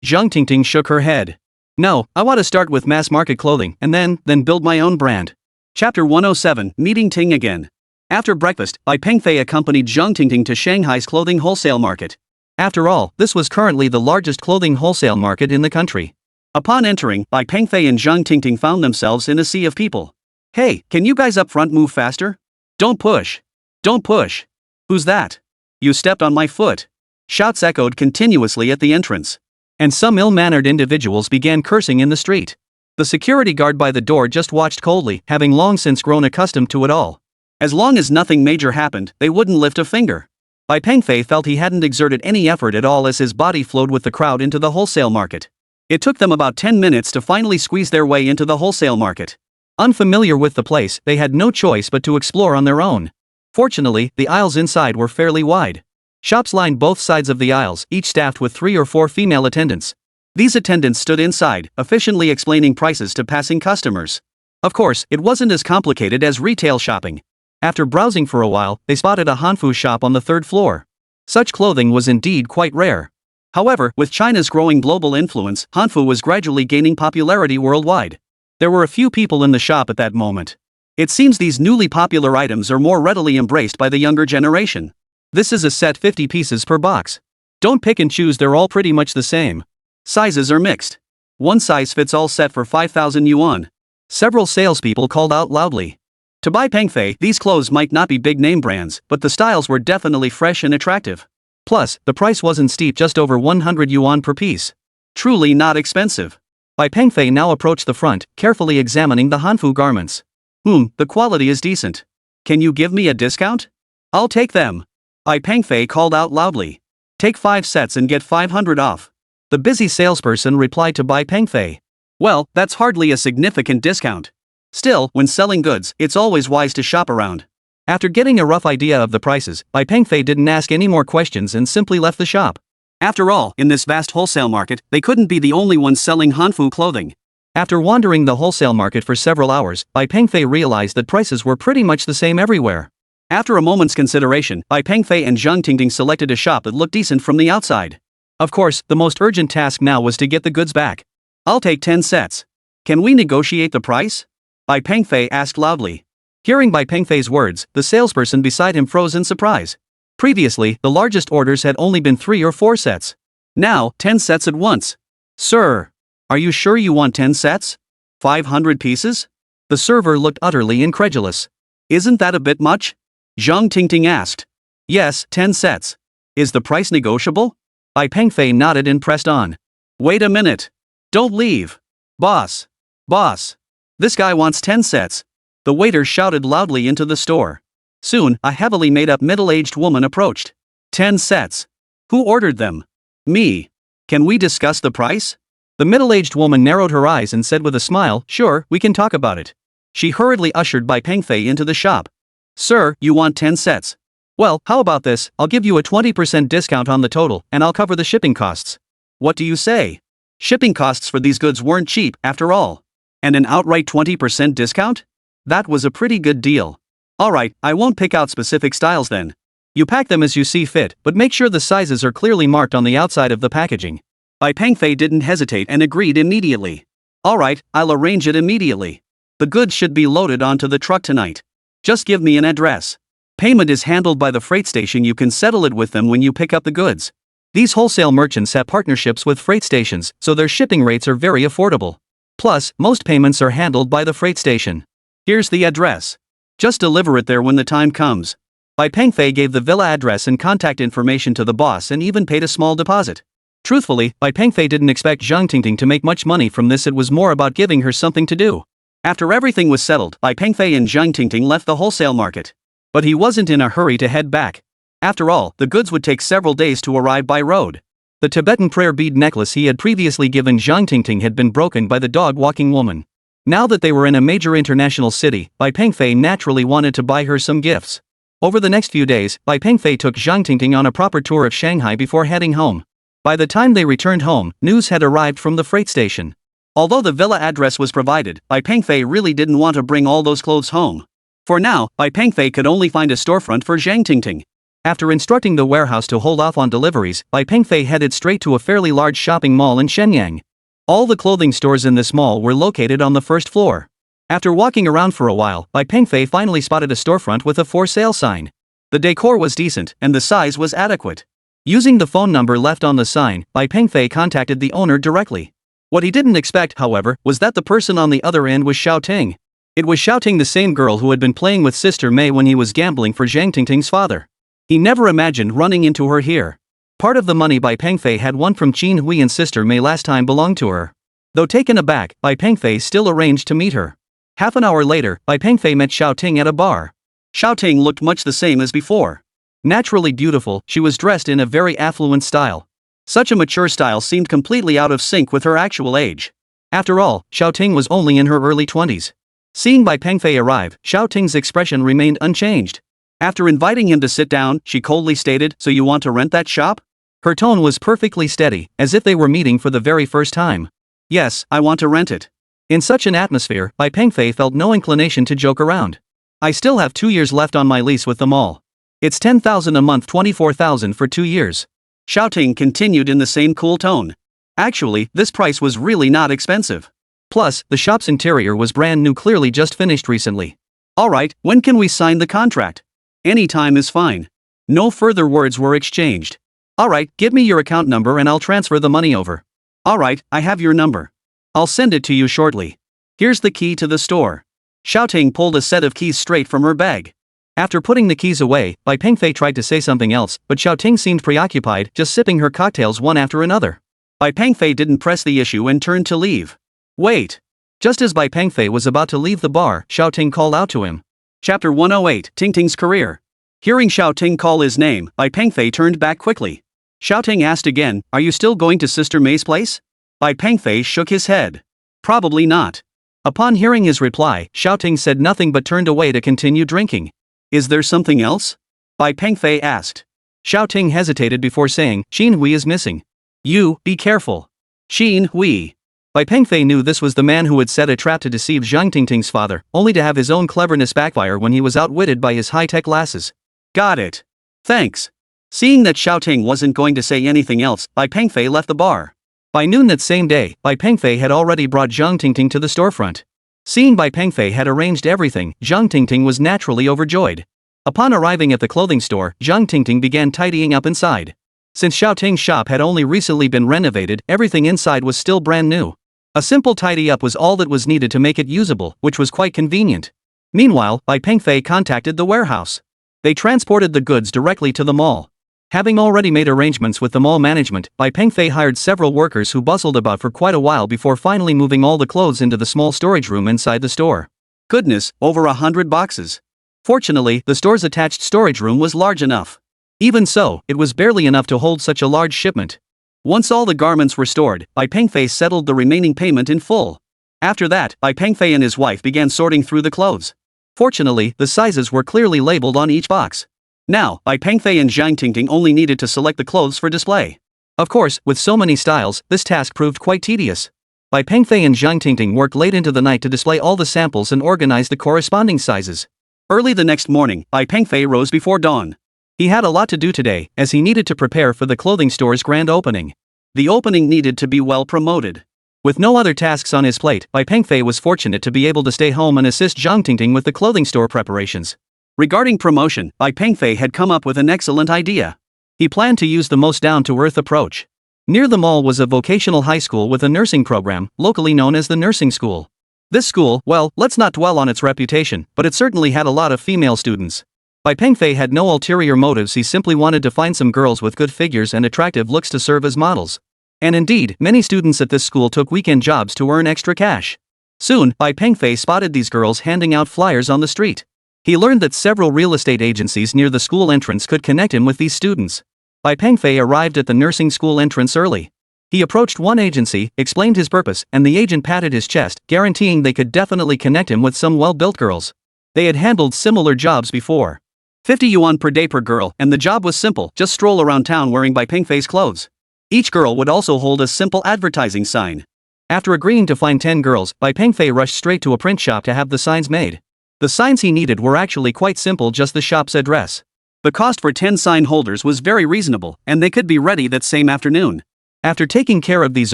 A: Zhang Tingting shook her head. No, I want to start with mass market clothing and then build my own brand. Chapter 107, Meeting Ting again. After breakfast, Bai Pengfei accompanied Zhang Tingting to Shanghai's clothing wholesale market. After all, this was currently the largest clothing wholesale market in the country. Upon entering, Bai Pengfei and Zhang Tingting found themselves in a sea of people. Hey, can you guys up front move faster? Don't push. Don't push. Who's that? You stepped on my foot. Shouts echoed continuously at the entrance. And some ill-mannered individuals began cursing in the street. The security guard by the door just watched coldly, having long since grown accustomed to it all. As long as nothing major happened, they wouldn't lift a finger. Bai Pengfei felt he hadn't exerted any effort at all as his body flowed with the crowd into the wholesale market. It took them about 10 minutes to finally squeeze their way into the wholesale market. Unfamiliar with the place, they had no choice but to explore on their own. Fortunately, the aisles inside were fairly wide. Shops lined both sides of the aisles, each staffed with 3 or 4 female attendants. These attendants stood inside, efficiently explaining prices to passing customers. Of course, it wasn't as complicated as retail shopping. After browsing for a while, they spotted a hanfu shop on the 3rd floor. Such clothing was indeed quite rare. However, with China's growing global influence, hanfu was gradually gaining popularity worldwide. There were a few people in the shop at that moment. It seems these newly popular items are more readily embraced by the younger generation. This is a set 50 pieces per box. Don't pick and choose, they're all pretty much the same. Sizes are mixed. One size fits all set for 5,000 yuan. Several salespeople called out loudly. To Bai Pengfei, these clothes might not be big name brands, but the styles were definitely fresh and attractive. Plus, the price wasn't steep, just over 100 yuan per piece. Truly not expensive. Bai Pengfei now approached the front, carefully examining the hanfu garments. The quality is decent. Can you give me a discount? I'll take them. Bai Pengfei called out loudly. Take 5 sets and get 500 off. The busy salesperson replied to Bai Pengfei. Well, that's hardly a significant discount. Still, when selling goods, it's always wise to shop around. After getting a rough idea of the prices, Bai Pengfei didn't ask any more questions and simply left the shop. After all, in this vast wholesale market, they couldn't be the only ones selling hanfu clothing. After wandering the wholesale market for several hours, Bai Pengfei realized that prices were pretty much the same everywhere. After a moment's consideration, Bai Pengfei and Zhang Tingting selected a shop that looked decent from the outside. Of course, the most urgent task now was to get the goods back. I'll take 10 sets. Can we negotiate the price? Bai Pengfei asked loudly. Hearing Bai Pengfei's words, the salesperson beside him froze in surprise. Previously, the largest orders had only been 3 or 4 sets. Now, 10 sets at once. Sir, are you sure you want 10 sets? 500 pieces? The server looked utterly incredulous. Isn't that a bit much? Zhang Tingting asked. Yes, 10 sets. Is the price negotiable? Bai Pengfei nodded and pressed on. Wait a minute. Don't leave. Boss. Boss. This guy wants 10 sets. The waiter shouted loudly into the store. Soon, a heavily made-up middle-aged woman approached. 10 sets. Who ordered them? Me. Can we discuss the price? The middle-aged woman narrowed her eyes and said with a smile, sure, we can talk about it. She hurriedly ushered Bai Pengfei into the shop. Sir, you want 10 sets. Well, how about this, I'll give you a 20% discount on the total, and I'll cover the shipping costs. What do you say? Shipping costs for these goods weren't cheap, after all. And an outright 20% discount? That was a pretty good deal. Alright, I won't pick out specific styles then. You pack them as you see fit, but make sure the sizes are clearly marked on the outside of the packaging. Bai Pengfei didn't hesitate and agreed immediately. Alright, I'll arrange it immediately. The goods should be loaded onto the truck tonight. Just give me an address. Payment is handled by the freight station. You can settle it with them when you pick up the goods. These wholesale merchants have partnerships with freight stations, so their shipping rates are very affordable. Plus, most payments are handled by the freight station. Here's the address. Just deliver it there when the time comes. Bai Pengfei gave the villa address and contact information to the boss and even paid a small deposit. Truthfully, Bai Pengfei didn't expect Zhang Tingting to make much money from this. It was more about giving her something to do. After everything was settled, Bai Pengfei and Zhang Tingting left the wholesale market. But he wasn't in a hurry to head back. After all, the goods would take several days to arrive by road. The Tibetan prayer bead necklace he had previously given Zhang Tingting had been broken by the dog-walking woman. Now that they were in a major international city, Bai Pengfei naturally wanted to buy her some gifts. Over the next few days, Bai Pengfei took Zhang Tingting on a proper tour of Shanghai before heading home. By the time they returned home, news had arrived from the freight station. Although the villa address was provided, Bai Pengfei really didn't want to bring all those clothes home. For now, Bai Pengfei could only find a storefront for Zhang Tingting. After instructing the warehouse to hold off on deliveries, Bai Pengfei headed straight to a fairly large shopping mall in Shenyang. All the clothing stores in this mall were located on the first floor. After walking around for a while, Bai Pengfei finally spotted a storefront with a for sale sign. The decor was decent, and the size was adequate. Using the phone number left on the sign, Bai Pengfei contacted the owner directly. What he didn't expect, however, was that the person on the other end was Xiaoting. It was Xiaoting, the same girl who had been playing with Sister Mei when he was gambling for Zhang Tingting's father. He never imagined running into her here. Part of the money Bai Pengfei had won from Qin Hui and Sister Mei last time belonged to her. Though taken aback, Bai Pengfei still arranged to meet her. Half an hour later, Bai Pengfei met Xiaoting at a bar. Xiaoting looked much the same as before. Naturally beautiful, she was dressed in a very affluent style. Such a mature style seemed completely out of sync with her actual age. After all, Xiaoting was only in her early 20s. Seeing Bai Pengfei arrive, Xiaoting's expression remained unchanged. After inviting him to sit down, she coldly stated, "So you want to rent that shop?" Her tone was perfectly steady, as if they were meeting for the very first time. "Yes, I want to rent it." In such an atmosphere, Bai Pengfei felt no inclination to joke around. "I still have 2 years left on my lease with the mall. It's 10,000 a month, 24,000 for 2 years. Xiaoting continued in the same cool tone. Actually, this price was really not expensive. Plus, the shop's interior was brand new, clearly just finished recently. "Alright, when can we sign the contract?" "Any time is fine." No further words were exchanged. "Alright, give me your account number and I'll transfer the money over." "Alright, I have your number. I'll send it to you shortly. Here's the key to the store." Xiaoting pulled a set of keys straight from her bag. After putting the keys away, Bai Pengfei tried to say something else, but Xiaoting seemed preoccupied, just sipping her cocktails one after another. Bai Pengfei didn't press the issue and turned to leave. "Wait." Just as Bai Pengfei was about to leave the bar, Xiaoting called out to him. Chapter 108, Tingting's Career. Hearing Xiaoting call his name, Bai Pengfei turned back quickly. Xiaoting asked again, "Are you still going to Sister Mei's place?" Bai Pengfei shook his head. "Probably not." Upon hearing his reply, Xiaoting said nothing but turned away to continue drinking. "Is there something else?" Bai Pengfei asked. Xiaoting hesitated before saying, "Qin Hui is missing. You, be careful." Qin Hui. Bai Pengfei knew this was the man who had set a trap to deceive Zhang Tingting's father, only to have his own cleverness backfire when he was outwitted by his high-tech lasses. "Got it. Thanks." Seeing that Xiaoting wasn't going to say anything else, Bai Pengfei left the bar. By noon that same day, Bai Pengfei had already brought Zhang Tingting to the storefront. Seeing Bai Pengfei had arranged everything, Zhang Tingting was naturally overjoyed. Upon arriving at the clothing store, Zhang Tingting began tidying up inside. Since Xiaoting's shop had only recently been renovated, everything inside was still brand new. A simple tidy-up was all that was needed to make it usable, which was quite convenient. Meanwhile, Bai Pengfei contacted the warehouse. They transported the goods directly to the mall. Having already made arrangements with the mall management, Bai Pengfei hired several workers who bustled about for quite a while before finally moving all the clothes into the small storage room inside the store. Goodness, over 100 boxes. Fortunately, the store's attached storage room was large enough. Even so, it was barely enough to hold such a large shipment. Once all the garments were stored, Bai Pengfei settled the remaining payment in full. After that, Bai Pengfei and his wife began sorting through the clothes. Fortunately, the sizes were clearly labeled on each box. Now, Bai Pengfei and Zhang Tingting only needed to select the clothes for display. Of course, with so many styles, this task proved quite tedious. Bai Pengfei and Zhang Tingting worked late into the night to display all the samples and organize the corresponding sizes. Early the next morning, Bai Pengfei rose before dawn. He had a lot to do today, as he needed to prepare for the clothing store's grand opening. The opening needed to be well promoted. With no other tasks on his plate, Bai Pengfei was fortunate to be able to stay home and assist Zhang Tingting with the clothing store preparations. Regarding promotion, Bai Pengfei had come up with an excellent idea. He planned to use the most down-to-earth approach. Near the mall was a vocational high school with a nursing program, locally known as the nursing school. This school, well, let's not dwell on its reputation, but it certainly had a lot of female students. Bai Pengfei had no ulterior motives, he simply wanted to find some girls with good figures and attractive looks to serve as models. And indeed, many students at this school took weekend jobs to earn extra cash. Soon, Bai Pengfei spotted these girls handing out flyers on the street. He learned that several real estate agencies near the school entrance could connect him with these students. Bai Pengfei arrived at the nursing school entrance early. He approached one agency, explained his purpose, and the agent patted his chest, guaranteeing they could definitely connect him with some well-built girls. They had handled similar jobs before. 50 yuan per day per girl, and the job was simple, just stroll around town wearing Bai Pengfei's clothes. Each girl would also hold a simple advertising sign. After agreeing to find 10 girls, Bai Pengfei rushed straight to a print shop to have the signs made. The signs he needed were actually quite simple, just the shop's address. The cost for 10 sign holders was very reasonable, and they could be ready that same afternoon. After taking care of these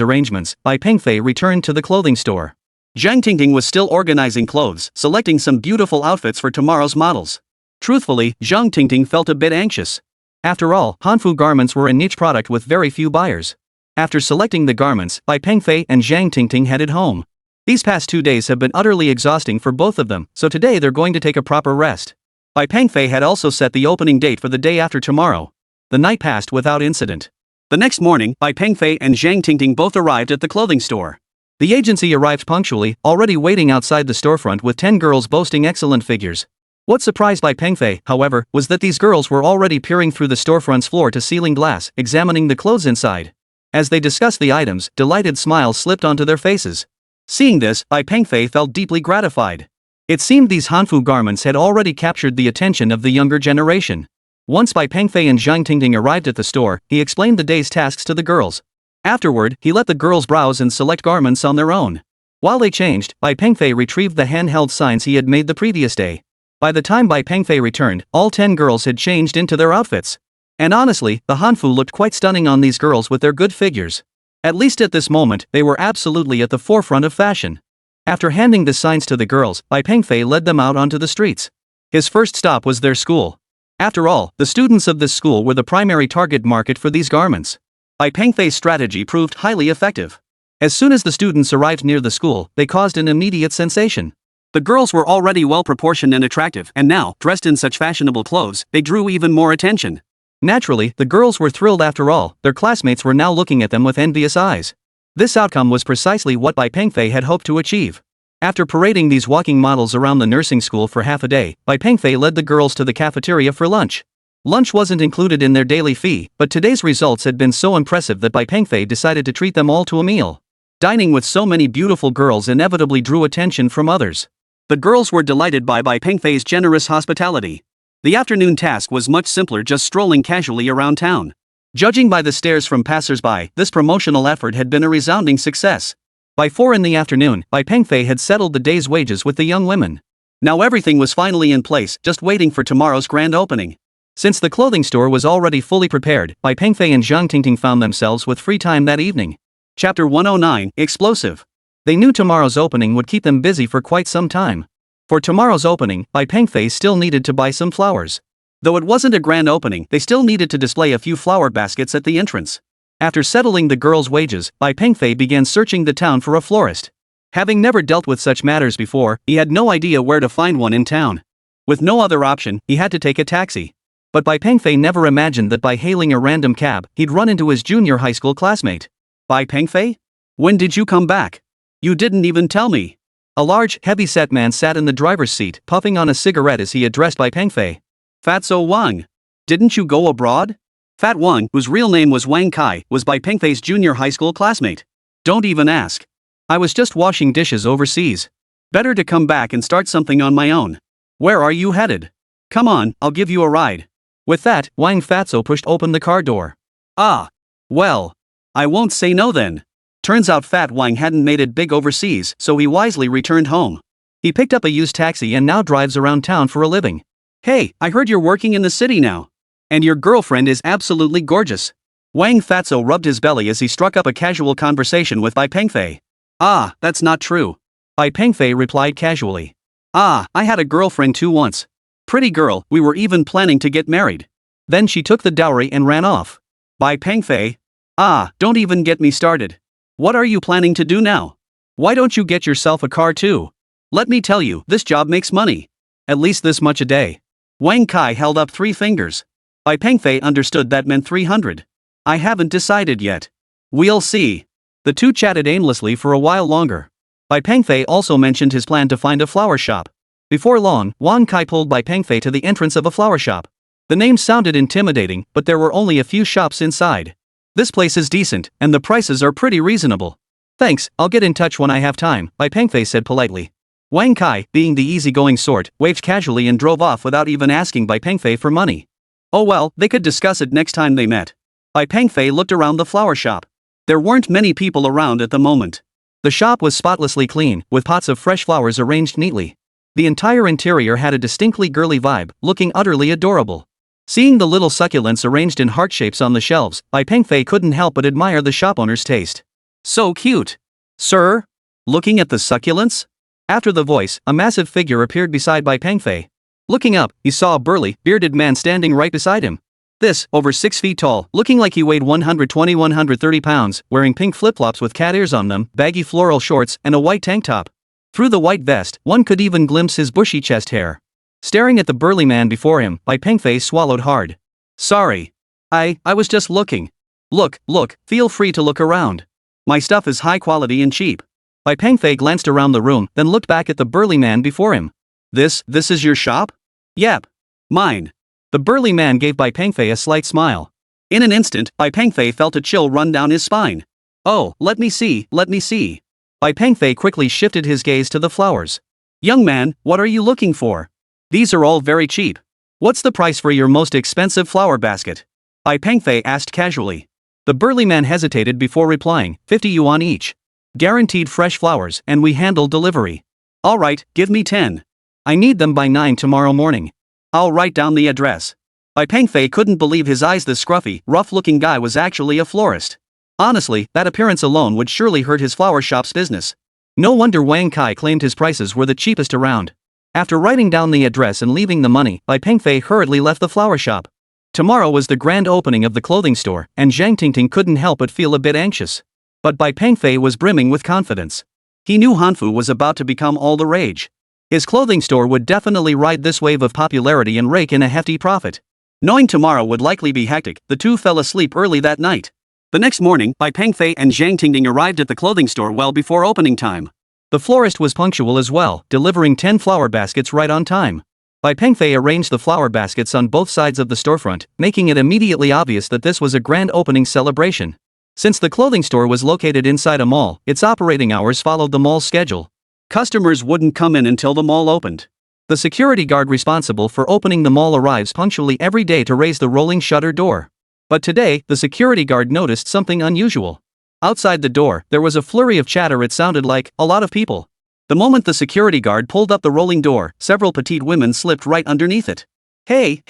A: arrangements, Bai Pengfei returned to the clothing store. Zhang Tingting was still organizing clothes, selecting some beautiful outfits for tomorrow's models. Truthfully, Zhang Tingting felt a bit anxious. After all, Hanfu garments were a niche product with very few buyers. After selecting the garments, Bai Pengfei and Zhang Tingting headed home. These past 2 days have been utterly exhausting for both of them, so today they're going to take a proper rest. Bai Pengfei had also set the opening date for the day after tomorrow. The night passed without incident. The next morning, Bai Pengfei and Zhang Tingting both arrived at the clothing store. The agency arrived punctually, already waiting outside the storefront with 10 girls boasting excellent figures. What surprised Bai Pengfei, however, was that these girls were already peering through the storefront's floor-to-ceiling glass, examining the clothes inside. As they discussed the items, delighted smiles slipped onto their faces. Seeing this, Bai Pengfei felt deeply gratified. It seemed these Hanfu garments had already captured the attention of the younger generation. Once Bai Pengfei and Zhang Tingting arrived at the store, he explained the day's tasks to the girls. Afterward, he let the girls browse and select garments on their own. While they changed, Bai Pengfei retrieved the handheld signs he had made the previous day. By the time Bai Pengfei returned, all 10 girls had changed into their outfits. And honestly, the Hanfu looked quite stunning on these girls with their good figures. At least at this moment, they were absolutely at the forefront of fashion. After handing the signs to the girls, Bai Pengfei led them out onto the streets. His first stop was their school. After all, the students of this school were the primary target market for these garments. Bai Pengfei's strategy proved highly effective. As soon as the students arrived near the school, they caused an immediate sensation. The girls were already well-proportioned and attractive, and now, dressed in such fashionable clothes, they drew even more attention. Naturally, the girls were thrilled after all, their classmates were now looking at them with envious eyes. This outcome was precisely what Bai Pengfei had hoped to achieve. After parading these walking models around the nursing school for half a day, Bai Pengfei led the girls to the cafeteria for lunch. Lunch wasn't included in their daily fee, but today's results had been so impressive that Bai Pengfei decided to treat them all to a meal. Dining with so many beautiful girls inevitably drew attention from others. The girls were delighted by Bai Pengfei's generous hospitality. The afternoon task was much simpler, just strolling casually around town. Judging by the stares from passers-by, this promotional effort had been a resounding success. By 4 in the afternoon, Bai Pengfei had settled the day's wages with the young women. Now everything was finally in place, just waiting for tomorrow's grand opening. Since the clothing store was already fully prepared, Bai Pengfei and Zhang Tingting found themselves with free time that evening. Chapter 109, Explosive. They knew tomorrow's opening would keep them busy for quite some time. For tomorrow's opening, Bai Pengfei still needed to buy some flowers. Though it wasn't a grand opening, they still needed to display a few flower baskets at the entrance. After settling the girl's wages, Bai Pengfei began searching the town for a florist. Having never dealt with such matters before, he had no idea where to find one in town. With no other option, he had to take a taxi. But Bai Pengfei never imagined that by hailing a random cab, he'd run into his junior high school classmate. Bai Pengfei? When did you come back? You didn't even tell me. A large, heavy-set man sat in the driver's seat, puffing on a cigarette as he addressed Bai Pengfei. Fatso Wang. Didn't you go abroad? Fat Wang, whose real name was Wang Kai, was Bai Pengfei's junior high school classmate. Don't even ask. I was just washing dishes overseas. Better to come back and start something on my own. Where are you headed? Come on, I'll give you a ride. With that, Wang Fatso pushed open the car door. Ah. Well. I won't say no then. Turns out Fat Wang hadn't made it big overseas, so he wisely returned home. He picked up a used taxi and now drives around town for a living. Hey, I heard you're working in the city now. And your girlfriend is absolutely gorgeous. Wang Fatso rubbed his belly as he struck up a casual conversation with Bai Pengfei. Ah, that's not true. Bai Pengfei replied casually. Ah, I had a girlfriend too once. Pretty girl, we were even planning to get married. Then she took the dowry and ran off. Bai Pengfei? Ah, don't even get me started. What are you planning to do now? Why don't you get yourself a car too? Let me tell you, this job makes money. At least this much a day. Wang Kai held up 3 fingers. Bai Pengfei understood that meant 300. I haven't decided yet. We'll see. The two chatted aimlessly for a while longer. Bai Pengfei also mentioned his plan to find a flower shop. Before long, Wang Kai pulled Bai Pengfei to the entrance of a flower shop. The name sounded intimidating, but there were only a few shops inside. This place is decent, and the prices are pretty reasonable. Thanks, I'll get in touch when I have time, Bai Pengfei said politely. Wang Kai, being the easygoing sort, waved casually and drove off without even asking Bai Pengfei for money. Oh well, they could discuss it next time they met. Bai Pengfei looked around the flower shop. There weren't many people around at the moment. The shop was spotlessly clean, with pots of fresh flowers arranged neatly. The entire interior had a distinctly girly vibe, looking utterly adorable. Seeing the little succulents arranged in heart shapes on the shelves, Bai Pengfei couldn't help but admire the shop owner's taste. So cute. Sir? Looking at the succulents? After the voice, a massive figure appeared beside Bai Pengfei. Looking up, he saw a burly, bearded man standing right beside him. This, over 6 feet tall, looking like he weighed 120-130 pounds, wearing pink flip-flops with cat ears on them, baggy floral shorts, and a white tank top. Through the white vest, one could even glimpse his bushy chest hair. Staring at the burly man before him, Bai Pengfei swallowed hard. Sorry. I was just looking. Look, feel free to look around. My stuff is high quality and cheap. Bai Pengfei glanced around the room, then looked back at the burly man before him. This is your shop? Yep. Mine. The burly man gave Bai Pengfei a slight smile. In an instant, Bai Pengfei felt a chill run down his spine. Oh, let me see. Bai Pengfei quickly shifted his gaze to the flowers. Young man, what are you looking for? These are all very cheap. What's the price for your most expensive flower basket? Bai Pengfei asked casually. The burly man hesitated before replying, 50 yuan each. Guaranteed fresh flowers, and we handle delivery. Alright, give me 10. I need them by 9 tomorrow morning. I'll write down the address. Bai Pengfei couldn't believe his eyes. The scruffy, rough-looking guy was actually a florist. Honestly, that appearance alone would surely hurt his flower shop's business. No wonder Wang Kai claimed his prices were the cheapest around. After writing down the address and leaving the money, Bai Pengfei hurriedly left the flower shop. Tomorrow was the grand opening of the clothing store, and Zhang Tingting couldn't help but feel a bit anxious. But Bai Pengfei was brimming with confidence. He knew Hanfu was about to become all the rage. His clothing store would definitely ride this wave of popularity and rake in a hefty profit. Knowing tomorrow would likely be hectic, the two fell asleep early that night. The next morning, Bai Pengfei and Zhang Tingting arrived at the clothing store well before opening time. The florist was punctual as well, delivering 10 flower baskets right on time. Bai Pengfei arranged the flower baskets on both sides of the storefront, making it immediately obvious that this was a grand opening celebration. Since the clothing store was located inside a mall, its operating hours followed the mall's schedule. Customers wouldn't come in until the mall opened. The security guard responsible for opening the mall arrives punctually every day to raise the rolling shutter door. But today, the security guard noticed something unusual. Outside the door, there was a flurry of chatter. It sounded like a lot of people. The moment the security guard pulled up the rolling door, several petite women slipped right underneath it. Hey!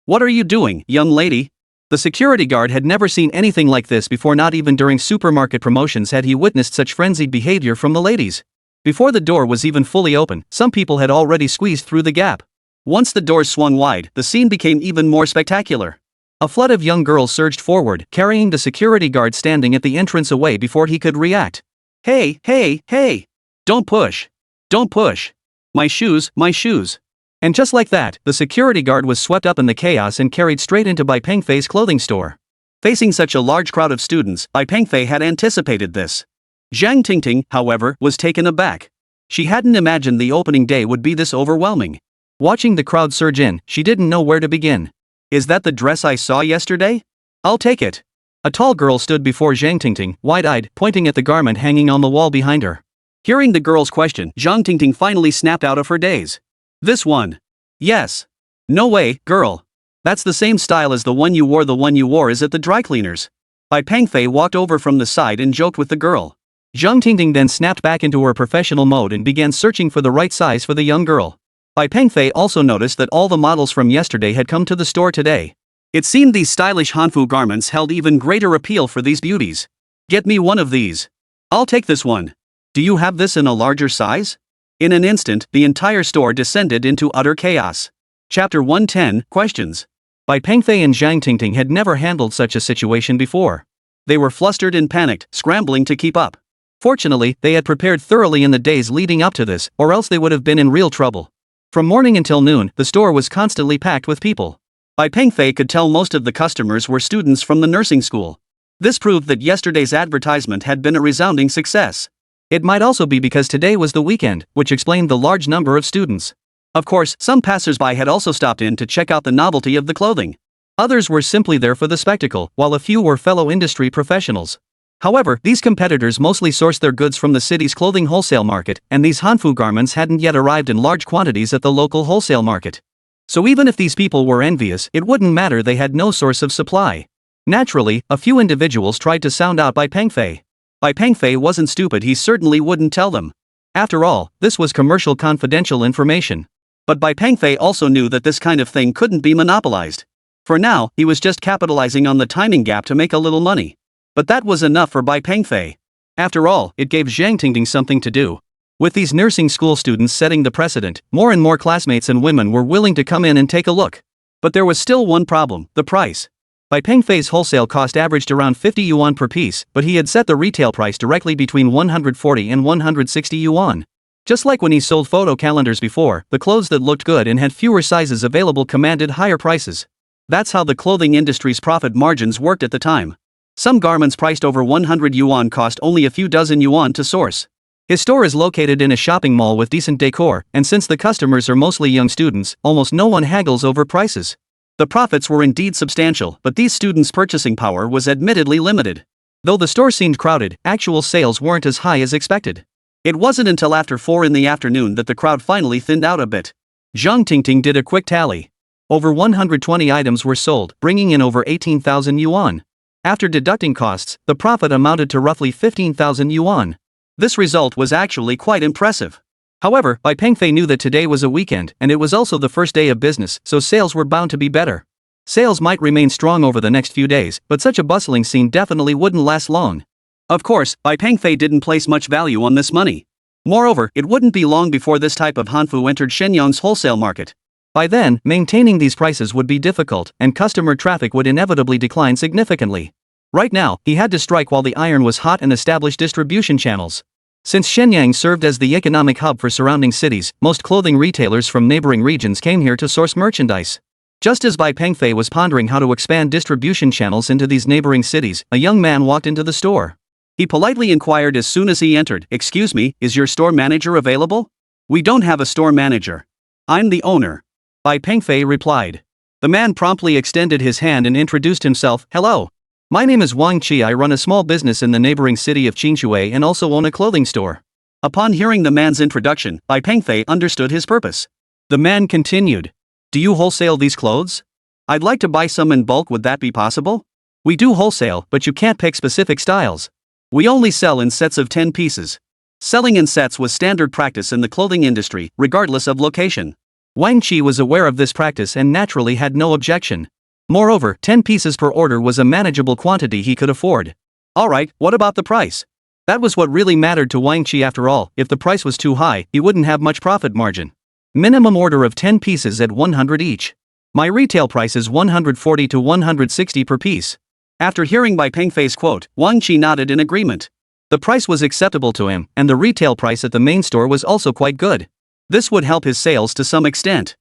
A: What are you doing, young lady? The security guard had never seen anything like this before. Not even during supermarket promotions had he witnessed such frenzied behavior from the ladies. Before the door was even fully open, some people had already squeezed through the gap. Once the doors swung wide, the scene became even more spectacular. A flood of young girls surged forward, carrying the security guard standing at the entrance away before he could react. Hey, hey, hey! Don't push! Don't push! My shoes, my shoes! And just like that, the security guard was swept up in the chaos and carried straight into Bai Pengfei's clothing store. Facing such a large crowd of students, Bai Pengfei had anticipated this. Zhang Tingting, however, was taken aback. She hadn't imagined the opening day would be this overwhelming. Watching the crowd surge in, she didn't know where to begin. Is that the dress I saw yesterday? I'll take it. A tall girl stood before Zhang Tingting, wide-eyed, pointing at the garment hanging on the wall behind her. Hearing the girl's question, Zhang Tingting finally snapped out of her daze. This one. Yes. No way, girl. That's the same style as the one you wore is at the dry cleaners. Bai Pengfei walked over from the side and joked with the girl. Zhang Tingting then snapped back into her professional mode and began searching for the right size for the young girl. Bai Pengfei also noticed that all the models from yesterday had come to the store today. It seemed these stylish Hanfu garments held even greater appeal for these beauties. Get me one of these. I'll take this one. Do you have this in a larger size? In an instant, the entire store descended into utter chaos. Chapter 110, Questions. Bai Pengfei and Zhang Tingting had never handled such a situation before. They were flustered and panicked, scrambling to keep up. Fortunately, they had prepared thoroughly in the days leading up to this, or else they would have been in real trouble. From morning until noon, the store was constantly packed with people. Bai Pengfei could tell most of the customers were students from the nursing school. This proved that yesterday's advertisement had been a resounding success. It might also be because today was the weekend, which explained the large number of students. Of course, some passers-by had also stopped in to check out the novelty of the clothing. Others were simply there for the spectacle, while a few were fellow industry professionals. However, these competitors mostly sourced their goods from the city's clothing wholesale market, and these Hanfu garments hadn't yet arrived in large quantities at the local wholesale market. So even if these people were envious, it wouldn't matter, they had no source of supply. Naturally, a few individuals tried to sound out Bai Pengfei. Bai Pengfei wasn't stupid, he certainly wouldn't tell them. After all, this was commercial confidential information. But Bai Pengfei also knew that this kind of thing couldn't be monopolized. For now, he was just capitalizing on the timing gap to make a little money. But that was enough for Bai Pengfei. After all, it gave Zhang Tingting something to do. With these nursing school students setting the precedent, more and more classmates and women were willing to come in and take a look. But there was still one problem, the price. Bai Pengfei's wholesale cost averaged around 50 yuan per piece, but he had set the retail price directly between 140 and 160 yuan. Just like when he sold photo calendars before, the clothes that looked good and had fewer sizes available commanded higher prices. That's how the clothing industry's profit margins worked at the time. Some garments priced over 100 yuan cost only a few dozen yuan to source. His store is located in a shopping mall with decent decor, and since the customers are mostly young students, almost no one haggles over prices. The profits were indeed substantial, but these students' purchasing power was admittedly limited. Though the store seemed crowded, actual sales weren't as high as expected. It wasn't until after 4 in the afternoon that the crowd finally thinned out a bit. Zhang Tingting did a quick tally. Over 120 items were sold, bringing in over 18,000 yuan. After deducting costs, the profit amounted to roughly 15,000 yuan. This result was actually quite impressive. However, Bai Pengfei knew that today was a weekend, and it was also the first day of business, so sales were bound to be better. Sales might remain strong over the next few days, but such a bustling scene definitely wouldn't last long. Of course, Bai Pengfei didn't place much value on this money. Moreover, it wouldn't be long before this type of Hanfu entered Shenyang's wholesale market. By then, maintaining these prices would be difficult, and customer traffic would inevitably decline significantly. Right now, he had to strike while the iron was hot and establish distribution channels. Since Shenyang served as the economic hub for surrounding cities, most clothing retailers from neighboring regions came here to source merchandise. Just as Bai Pengfei was pondering how to expand distribution channels into these neighboring cities, a young man walked into the store. He politely inquired as soon as he entered, "Excuse me, is your store manager available?" "We don't have a store manager. I'm the owner," Bai Pengfei replied. The man promptly extended his hand and introduced himself. "Hello. My name is Wang Qi. I run a small business in the neighboring city of Qingshui and also own a clothing store." Upon hearing the man's introduction, Bai Pengfei understood his purpose. The man continued, "Do you wholesale these clothes? I'd like to buy some in bulk, would that be possible?" "We do wholesale, but you can't pick specific styles. We only sell in sets of 10 pieces. Selling in sets was standard practice in the clothing industry, regardless of location. Wang Qi was aware of this practice and naturally had no objection. Moreover, 10 pieces per order was a manageable quantity he could afford. Alright, what about the price? That was what really mattered to Wang Qi after all. If the price was too high, he wouldn't have much profit margin. Minimum order of 10 pieces at 100 each. My retail price is 140 to 160 per piece. After hearing Bai Pengfei's quote, Wang Qi nodded in agreement. The price was acceptable to him, and the retail price at the main store was also quite good. This would help his sales to some extent.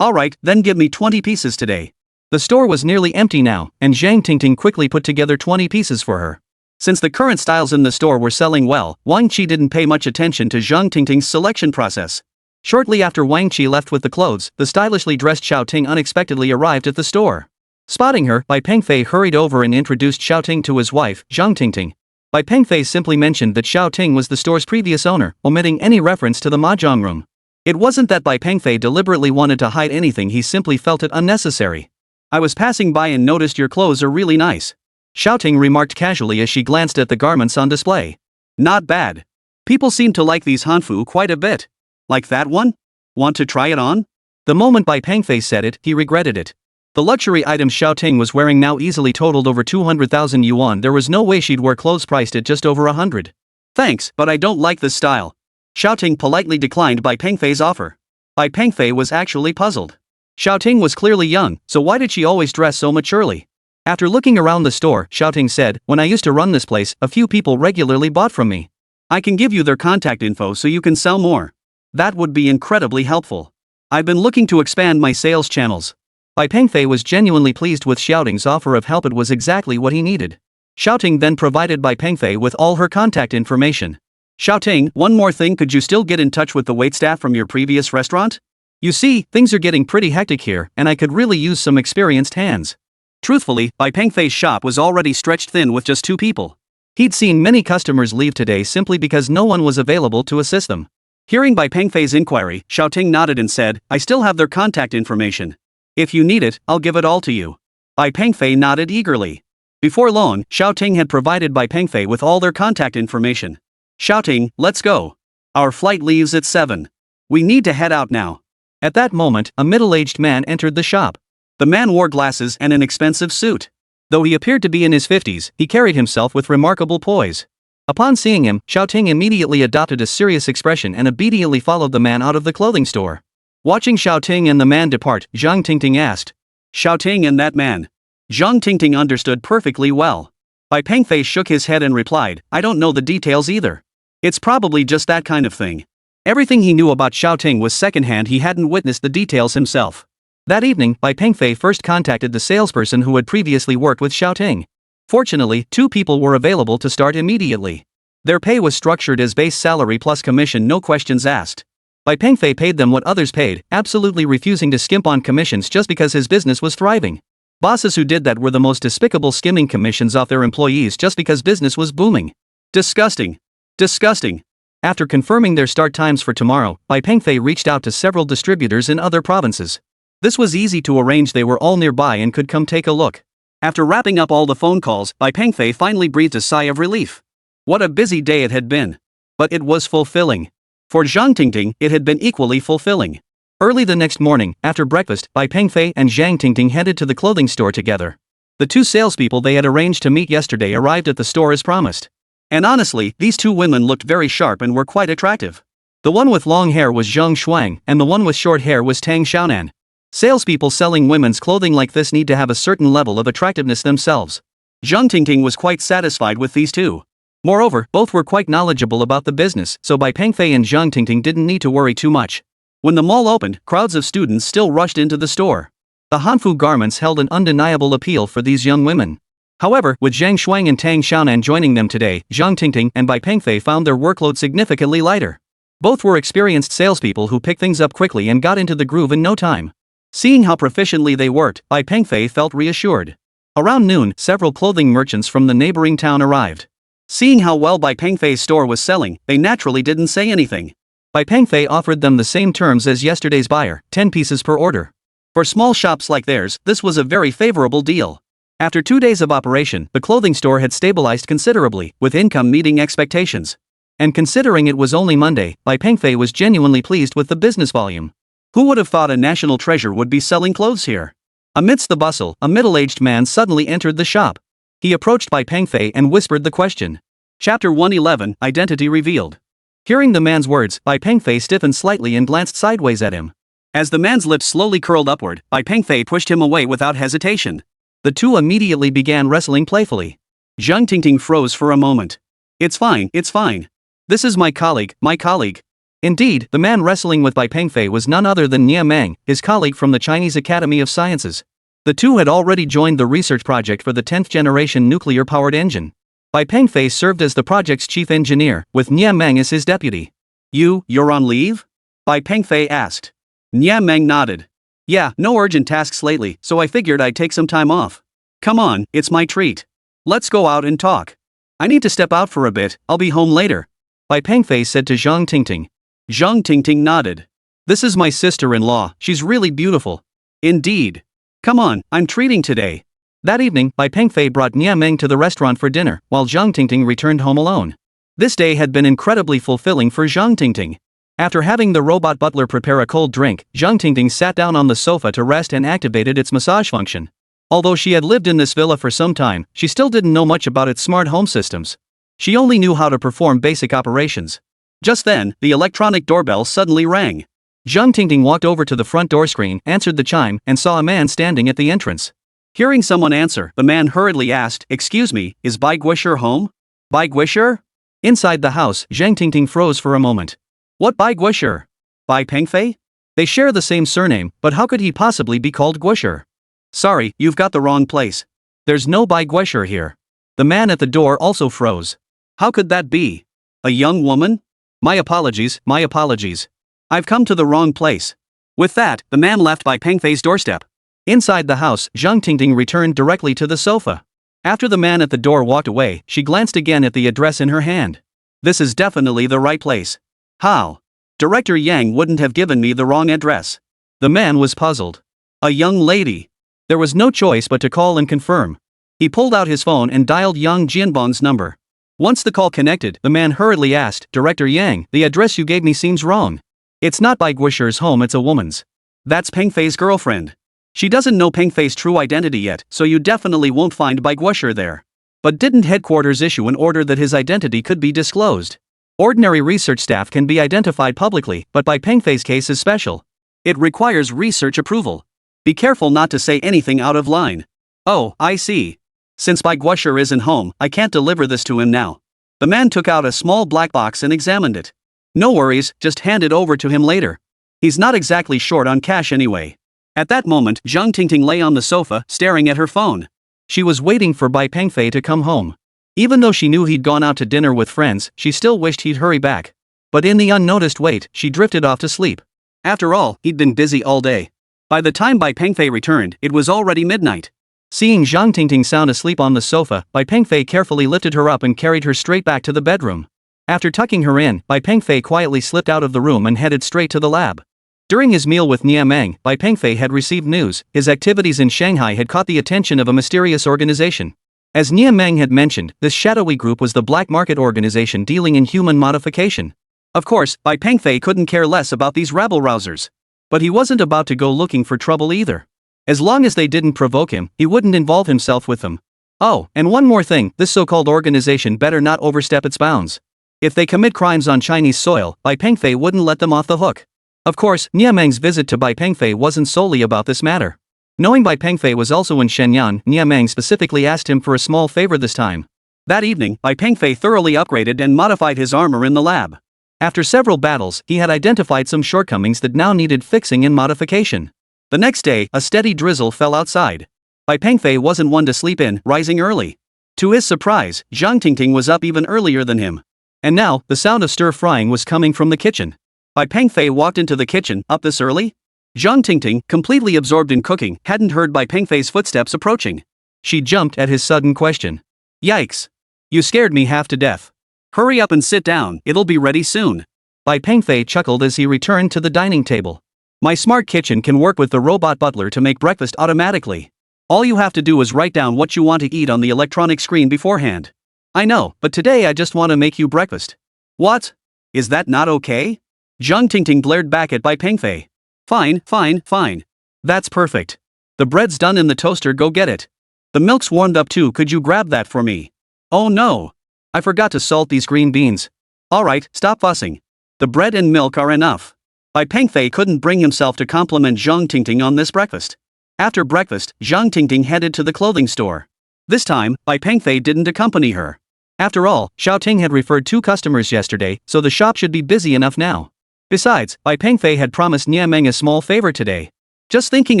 A: Alright, then give me 20 pieces today. The store was nearly empty now, and Zhang Tingting quickly put together 20 pieces for her. Since the current styles in the store were selling well, Wang Qi didn't pay much attention to Zhang Tingting's selection process. Shortly after Wang Qi left with the clothes, the stylishly dressed Xiaoting unexpectedly arrived at the store. Spotting her, Bai Pengfei hurried over and introduced Xiaoting to his wife, Zhang Tingting. Bai Pengfei simply mentioned that Xiaoting was the store's previous owner, omitting any reference to the mahjong room. It wasn't that Bai Pengfei deliberately wanted to hide anything, he simply felt it unnecessary. I was passing by and noticed your clothes are really nice. Xiaoting remarked casually as she glanced at the garments on display. Not bad. People seem to like these hanfu quite a bit. Like that one? Want to try it on? The moment Bai Pengfei said it, he regretted it. The luxury items Xiaoting was wearing now easily totaled over 200,000 yuan. There was no way she'd wear clothes priced at just over 100. Thanks, but I don't like this style. Xiaoting politely declined Bai Pengfei's offer. Bai Pengfei was actually puzzled. Xiaoting was clearly young, so why did she always dress so maturely? After looking around the store, Xiaoting said, when I used to run this place, a few people regularly bought from me. I can give you their contact info so you can sell more. That would be incredibly helpful. I've been looking to expand my sales channels. Bai Pengfei was genuinely pleased with Xiaoting's offer of help. It was exactly what he needed. Xiaoting then provided Bai Pengfei with all her contact information. Xiaoting, one more thing, could you still get in touch with the waitstaff from your previous restaurant? You see, things are getting pretty hectic here, and I could really use some experienced hands. Truthfully, Bai Pengfei's shop was already stretched thin with just 2 people. He'd seen many customers leave today simply because no one was available to assist them. Hearing Bai Pengfei's inquiry, Xiaoting nodded and said, I still have their contact information. If you need it, I'll give it all to you. Bai Pengfei nodded eagerly. Before long, Xiaoting had provided Bai Pengfei with all their contact information. Xiaoting, let's go. Our flight leaves at 7. We need to head out now. At that moment, a middle-aged man entered the shop. The man wore glasses and an expensive suit. Though he appeared to be in his 50s, he carried himself with remarkable poise. Upon seeing him, Xiaoting immediately adopted a serious expression and obediently followed the man out of the clothing store. Watching Xiaoting and the man depart, Zhang Tingting asked. Xiaoting and that man. Zhang Tingting understood perfectly well. Bai Pengfei shook his head and replied, I don't know the details either. It's probably just that kind of thing. Everything he knew about Xiaoting was secondhand, he hadn't witnessed the details himself. That evening, Bai Pengfei first contacted the salesperson who had previously worked with Xiaoting. Fortunately, 2 people were available to start immediately. Their pay was structured as base salary plus commission, no questions asked. Bai Pengfei paid them what others paid, absolutely refusing to skimp on commissions just because his business was thriving. Bosses who did that were the most despicable, skimming commissions off their employees just because business was booming. Disgusting. Disgusting. After confirming their start times for tomorrow, Bai Pengfei reached out to several distributors in other provinces. This was easy to arrange, they were all nearby and could come take a look. After wrapping up all the phone calls, Bai Pengfei finally breathed a sigh of relief. What a busy day it had been. But it was fulfilling. For Zhang Tingting, it had been equally fulfilling. Early the next morning, after breakfast, Bai Pengfei and Zhang Tingting headed to the clothing store together. The 2 salespeople they had arranged to meet yesterday arrived at the store as promised. And honestly, these 2 women looked very sharp and were quite attractive. The one with long hair was Zhang Shuang, and the one with short hair was Tang Xiaonan. Salespeople selling women's clothing like this need to have a certain level of attractiveness themselves. Zhang Tingting was quite satisfied with these 2. Moreover, both were quite knowledgeable about the business, so Bai Pengfei and Zhang Tingting didn't need to worry too much. When the mall opened, crowds of students still rushed into the store. The hanfu garments held an undeniable appeal for these young women. However, with Zhang Shuang and Tang Xiaonan joining them today, Zhang Tingting and Bai Pengfei found their workload significantly lighter. Both were experienced salespeople who picked things up quickly and got into the groove in no time. Seeing how proficiently they worked, Bai Pengfei felt reassured. Around noon, several clothing merchants from the neighboring town arrived. Seeing how well Bai Pengfei's store was selling, they naturally didn't say anything. Bai Pengfei offered them the same terms as yesterday's buyer, 10 pieces per order. For small shops like theirs, this was a very favorable deal. After 2 days of operation, the clothing store had stabilized considerably, with income meeting expectations. And considering it was only Monday, Bai Pengfei was genuinely pleased with the business volume. Who would have thought a national treasure would be selling clothes here? Amidst the bustle, a middle-aged man suddenly entered the shop. He approached Bai Pengfei and whispered the question. Chapter 111, Identity Revealed. Hearing the man's words, Bai Pengfei stiffened slightly and glanced sideways at him. As the man's lips slowly curled upward, Bai Pengfei pushed him away without hesitation. The two immediately began wrestling playfully. Zhang Tingting froze for a moment. It's fine, it's fine. This is my colleague, my colleague. Indeed, the man wrestling with Bai Pengfei was none other than Nie Meng, his colleague from the Chinese Academy of Sciences. The two had already joined the research project for the 10th generation nuclear-powered engine. Bai Pengfei served as the project's chief engineer, with Nie Meng as his deputy. You're on leave? Bai Pengfei asked. Nie Meng nodded. Yeah, no urgent tasks lately, so I figured I'd take some time off. Come on, it's my treat. Let's go out and talk. I need to step out for a bit, I'll be home later. Bai Pengfei said to Zhang Tingting. Zhang Tingting nodded. This is my sister-in-law, she's really beautiful. Indeed. Come on, I'm treating today. That evening, Bai Pengfei brought Nie Meng to the restaurant for dinner, while Zhang Tingting returned home alone. This day had been incredibly fulfilling for Zhang Tingting. After having the robot butler prepare a cold drink, Zhang Tingting sat down on the sofa to rest and activated its massage function. Although she had lived in this villa for some time, she still didn't know much about its smart home systems. She only knew how to perform basic operations. Just then, the electronic doorbell suddenly rang. Zhang Tingting walked over to the front door screen, answered the chime, and saw a man standing at the entrance. Hearing someone answer, the man hurriedly asked, "Excuse me, is Bai Guisher home?" Bai Guisher? Inside the house, Zhang Tingting froze for a moment. What Bai Guisher? Bai Pengfei? They share the same surname, but how could he possibly be called Guisher? Sorry, you've got the wrong place. There's no Bai Guisher here. The man at the door also froze. How could that be? A young woman? My apologies, my apologies. I've come to the wrong place. With that, the man left Bai Pengfei's doorstep. Inside the house, Zhang Tingting returned directly to the sofa. After the man at the door walked away, she glanced again at the address in her hand. This is definitely the right place. How? Director Yang wouldn't have given me the wrong address. The man was puzzled. A young lady. There was no choice but to call and confirm. He pulled out his phone and dialed Yang Jianbong's number. Once the call connected, the man hurriedly asked, Director Yang, the address you gave me seems wrong. It's not Bai Guisher's home, it's a woman's. That's Pengfei's girlfriend. She doesn't know Pengfei's true identity yet, so you definitely won't find Bai Guisher there. But didn't headquarters issue an order that his identity could be disclosed? Ordinary research staff can be identified publicly, but Bai Pengfei's case is special. It requires research approval. Be careful not to say anything out of line. Oh, I see. Since Bai Guisher isn't home, I can't deliver this to him now. The man took out a small black box and examined it. No worries, just hand it over to him later. He's not exactly short on cash anyway. At that moment, Zhang Tingting lay on the sofa, staring at her phone. She was waiting for Bai Pengfei to come home. Even though she knew he'd gone out to dinner with friends, she still wished he'd hurry back. But in the unnoticed wait, she drifted off to sleep. After all, he'd been busy all day. By the time Bai Pengfei returned, it was already midnight. Seeing Zhang Tingting sound asleep on the sofa, Bai Pengfei carefully lifted her up and carried her straight back to the bedroom. After tucking her in, Bai Pengfei quietly slipped out of the room and headed straight to the lab. During his meal with Nie Meng, Bai Pengfei had received news. His activities in Shanghai had caught the attention of a mysterious organization. As Nie Meng had mentioned, this shadowy group was the black market organization dealing in human modification. Of course, Bai Pengfei couldn't care less about these rabble-rousers. But he wasn't about to go looking for trouble either. As long as they didn't provoke him, he wouldn't involve himself with them. Oh, and one more thing, this so-called organization better not overstep its bounds. If they commit crimes on Chinese soil, Bai Pengfei wouldn't let them off the hook. Of course, Nie Meng's visit to Bai Pengfei wasn't solely about this matter. Knowing Bai Pengfei was also in Shenyang, Nie Meng specifically asked him for a small favor this time. That evening, Bai Pengfei thoroughly upgraded and modified his armor in the lab. After several battles, he had identified some shortcomings that now needed fixing and modification. The next day, a steady drizzle fell outside. Bai Pengfei wasn't one to sleep in, rising early. To his surprise, Zhang Tingting was up even earlier than him. And now, the sound of stir-frying was coming from the kitchen. Bai Pengfei walked into the kitchen, up this early? Zhang Tingting, completely absorbed in cooking, hadn't heard Bai Pengfei's footsteps approaching. She jumped at his sudden question. Yikes! You scared me half to death. Hurry up and sit down, it'll be ready soon. Bai Pengfei chuckled as he returned to the dining table. My smart kitchen can work with the robot butler to make breakfast automatically. All you have to do is write down what you want to eat on the electronic screen beforehand. I know, but today I just want to make you breakfast. What? Is that not okay? Zhang Tingting glared back at Bai Pengfei. Fine, fine, fine. That's perfect. The bread's done in the toaster, go get it. The milk's warmed up too, could you grab that for me? Oh no! I forgot to salt these green beans. Alright, stop fussing. The bread and milk are enough. Bai Pengfei couldn't bring himself to compliment Zhang Tingting on this breakfast. After breakfast, Zhang Tingting headed to the clothing store. This time, Bai Pengfei didn't accompany her. After all, Xiaoting had referred 2 customers yesterday, so the shop should be busy enough now. Besides, Bai Pengfei had promised Niameng a small favor today. Just thinking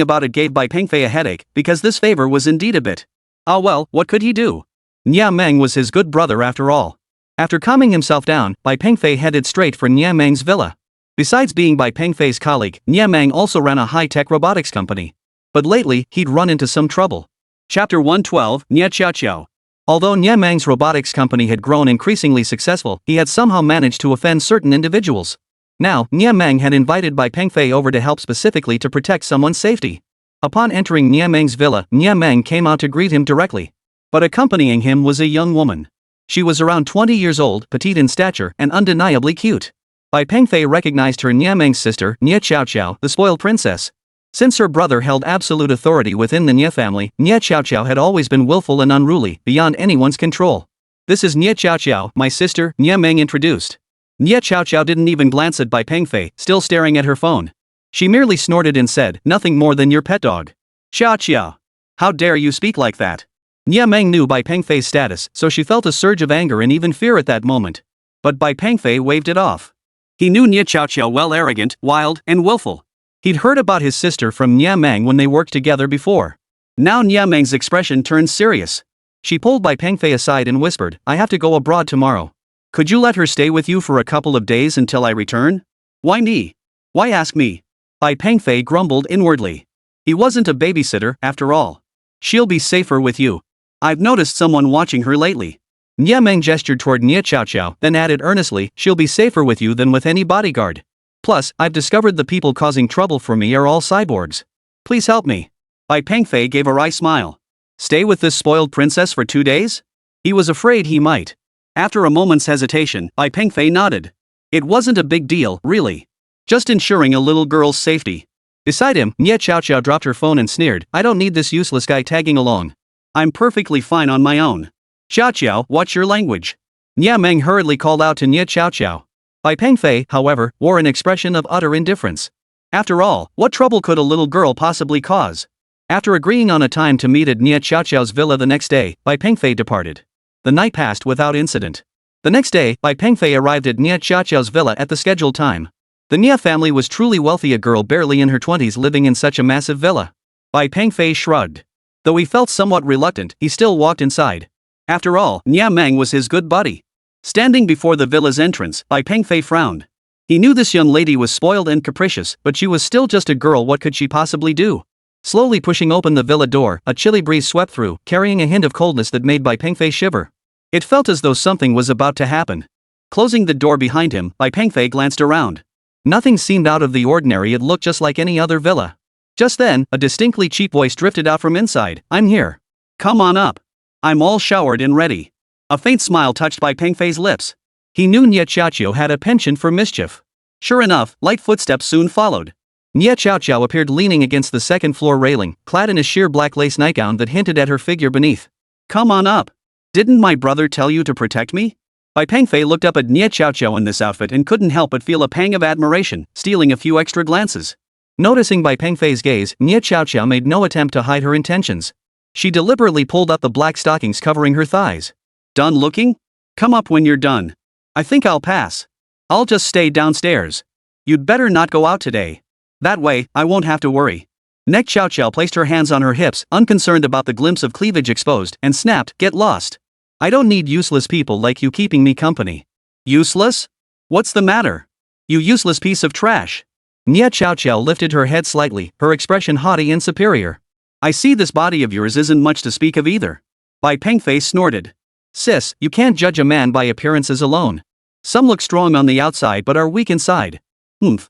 A: about it gave Bai Pengfei a headache, because this favor was indeed a bit. Ah well, what could he do? Niameng was his good brother after all. After calming himself down, Bai Pengfei headed straight for Niameng's villa. Besides being Bai Pengfei's colleague, Niameng also ran a high-tech robotics company. But lately, he'd run into some trouble. Chapter 112, Nia Xiao Xiao. Although Niameng's robotics company had grown increasingly successful, he had somehow managed to offend certain individuals. Now, Niameng had invited Bai Pengfei over to help specifically to protect someone's safety. Upon entering Niameng's villa, Niameng came out to greet him directly. But accompanying him was a young woman. She was around 20 years old, petite in stature, and undeniably cute. Bai Pengfei recognized her Niameng's sister, Nia Xiao Xiao, the spoiled princess. Since her brother held absolute authority within the Nia family, Nia Xiao Xiao had always been willful and unruly, beyond anyone's control. This is Nia Xiao Xiao, my sister, Niameng introduced. Nia Xiao Xiao didn't even glance at Bai Pengfei, still staring at her phone. She merely snorted and said, nothing more than your pet dog. Xiao Xiao. How dare you speak like that? Niameng knew Bai Pengfei's status, so she felt a surge of anger and even fear at that moment. But Bai Pengfei waved it off. He knew Nia Xiao Xiao well, arrogant, wild, and willful. He'd heard about his sister from Niameng when they worked together before. Now Niameng's expression turned serious. She pulled Bai Pengfei aside and whispered, I have to go abroad tomorrow. Could you let her stay with you for a couple of days until I return? Why me? Why ask me? Bai Pengfei grumbled inwardly. He wasn't a babysitter, after all. She'll be safer with you. I've noticed someone watching her lately. Niameng gestured toward Nia Xiao Xiao, then added earnestly, she'll be safer with you than with any bodyguard. Plus, I've discovered the people causing trouble for me are all cyborgs. Please help me. Bai Pengfei gave a wry smile. Stay with this spoiled princess for 2 days? He was afraid he might. After a moment's hesitation, Bai Pengfei nodded. It wasn't a big deal, really. Just ensuring a little girl's safety. Beside him, Nia Xiao Xiao dropped her phone and sneered, I don't need this useless guy tagging along. I'm perfectly fine on my own. Xiao Xiao, watch your language. Niameng hurriedly called out to Nia Xiao Xiao. Bai Pengfei, however, wore an expression of utter indifference. After all, what trouble could a little girl possibly cause? After agreeing on a time to meet at Nia Xiao Xiao's villa the next day, Bai Pengfei departed. The night passed without incident. The next day, Bai Pengfei arrived at Nia Xiao Xiao's villa at the scheduled time. The Nia family was truly wealthy, a girl barely in her 20s living in such a massive villa. Bai Pengfei shrugged. Though he felt somewhat reluctant, he still walked inside. After all, Niameng was his good buddy. Standing before the villa's entrance, Bai Pengfei frowned. He knew this young lady was spoiled and capricious, but she was still just a girl. What could she possibly do? Slowly pushing open the villa door, a chilly breeze swept through, carrying a hint of coldness that made Bai Pengfei shiver. It felt as though something was about to happen. Closing the door behind him, Bai Pengfei glanced around. Nothing seemed out of the ordinary, it looked just like any other villa. Just then, a distinctly cheap voice drifted out from inside, I'm here. Come on up. I'm all showered and ready. A faint smile touched Bai Pengfei's lips. He knew Nia Xiao Xiao had a penchant for mischief. Sure enough, light footsteps soon followed. Nia Xiao Xiao appeared leaning against the second-floor railing, clad in a sheer black lace nightgown that hinted at her figure beneath. Come on up. Didn't my brother tell you to protect me? Bai Pengfei looked up at Nia Xiao Xiao in this outfit and couldn't help but feel a pang of admiration, stealing a few extra glances. Noticing Bai Pengfei's gaze, Nia Xiao Xiao made no attempt to hide her intentions. She deliberately pulled up the black stockings covering her thighs. Done looking? Come up when you're done. I think I'll pass. I'll just stay downstairs. You'd better not go out today. That way, I won't have to worry. Nek Xiao Xiao placed her hands on her hips, unconcerned about the glimpse of cleavage exposed, and snapped, Get lost. I don't need useless people like you keeping me company. Useless? What's the matter? You useless piece of trash. Nia Xiao Xiao lifted her head slightly, her expression haughty and superior. I see this body of yours isn't much to speak of either. Bai Pengfei snorted. Sis, you can't judge a man by appearances alone. Some look strong on the outside but are weak inside.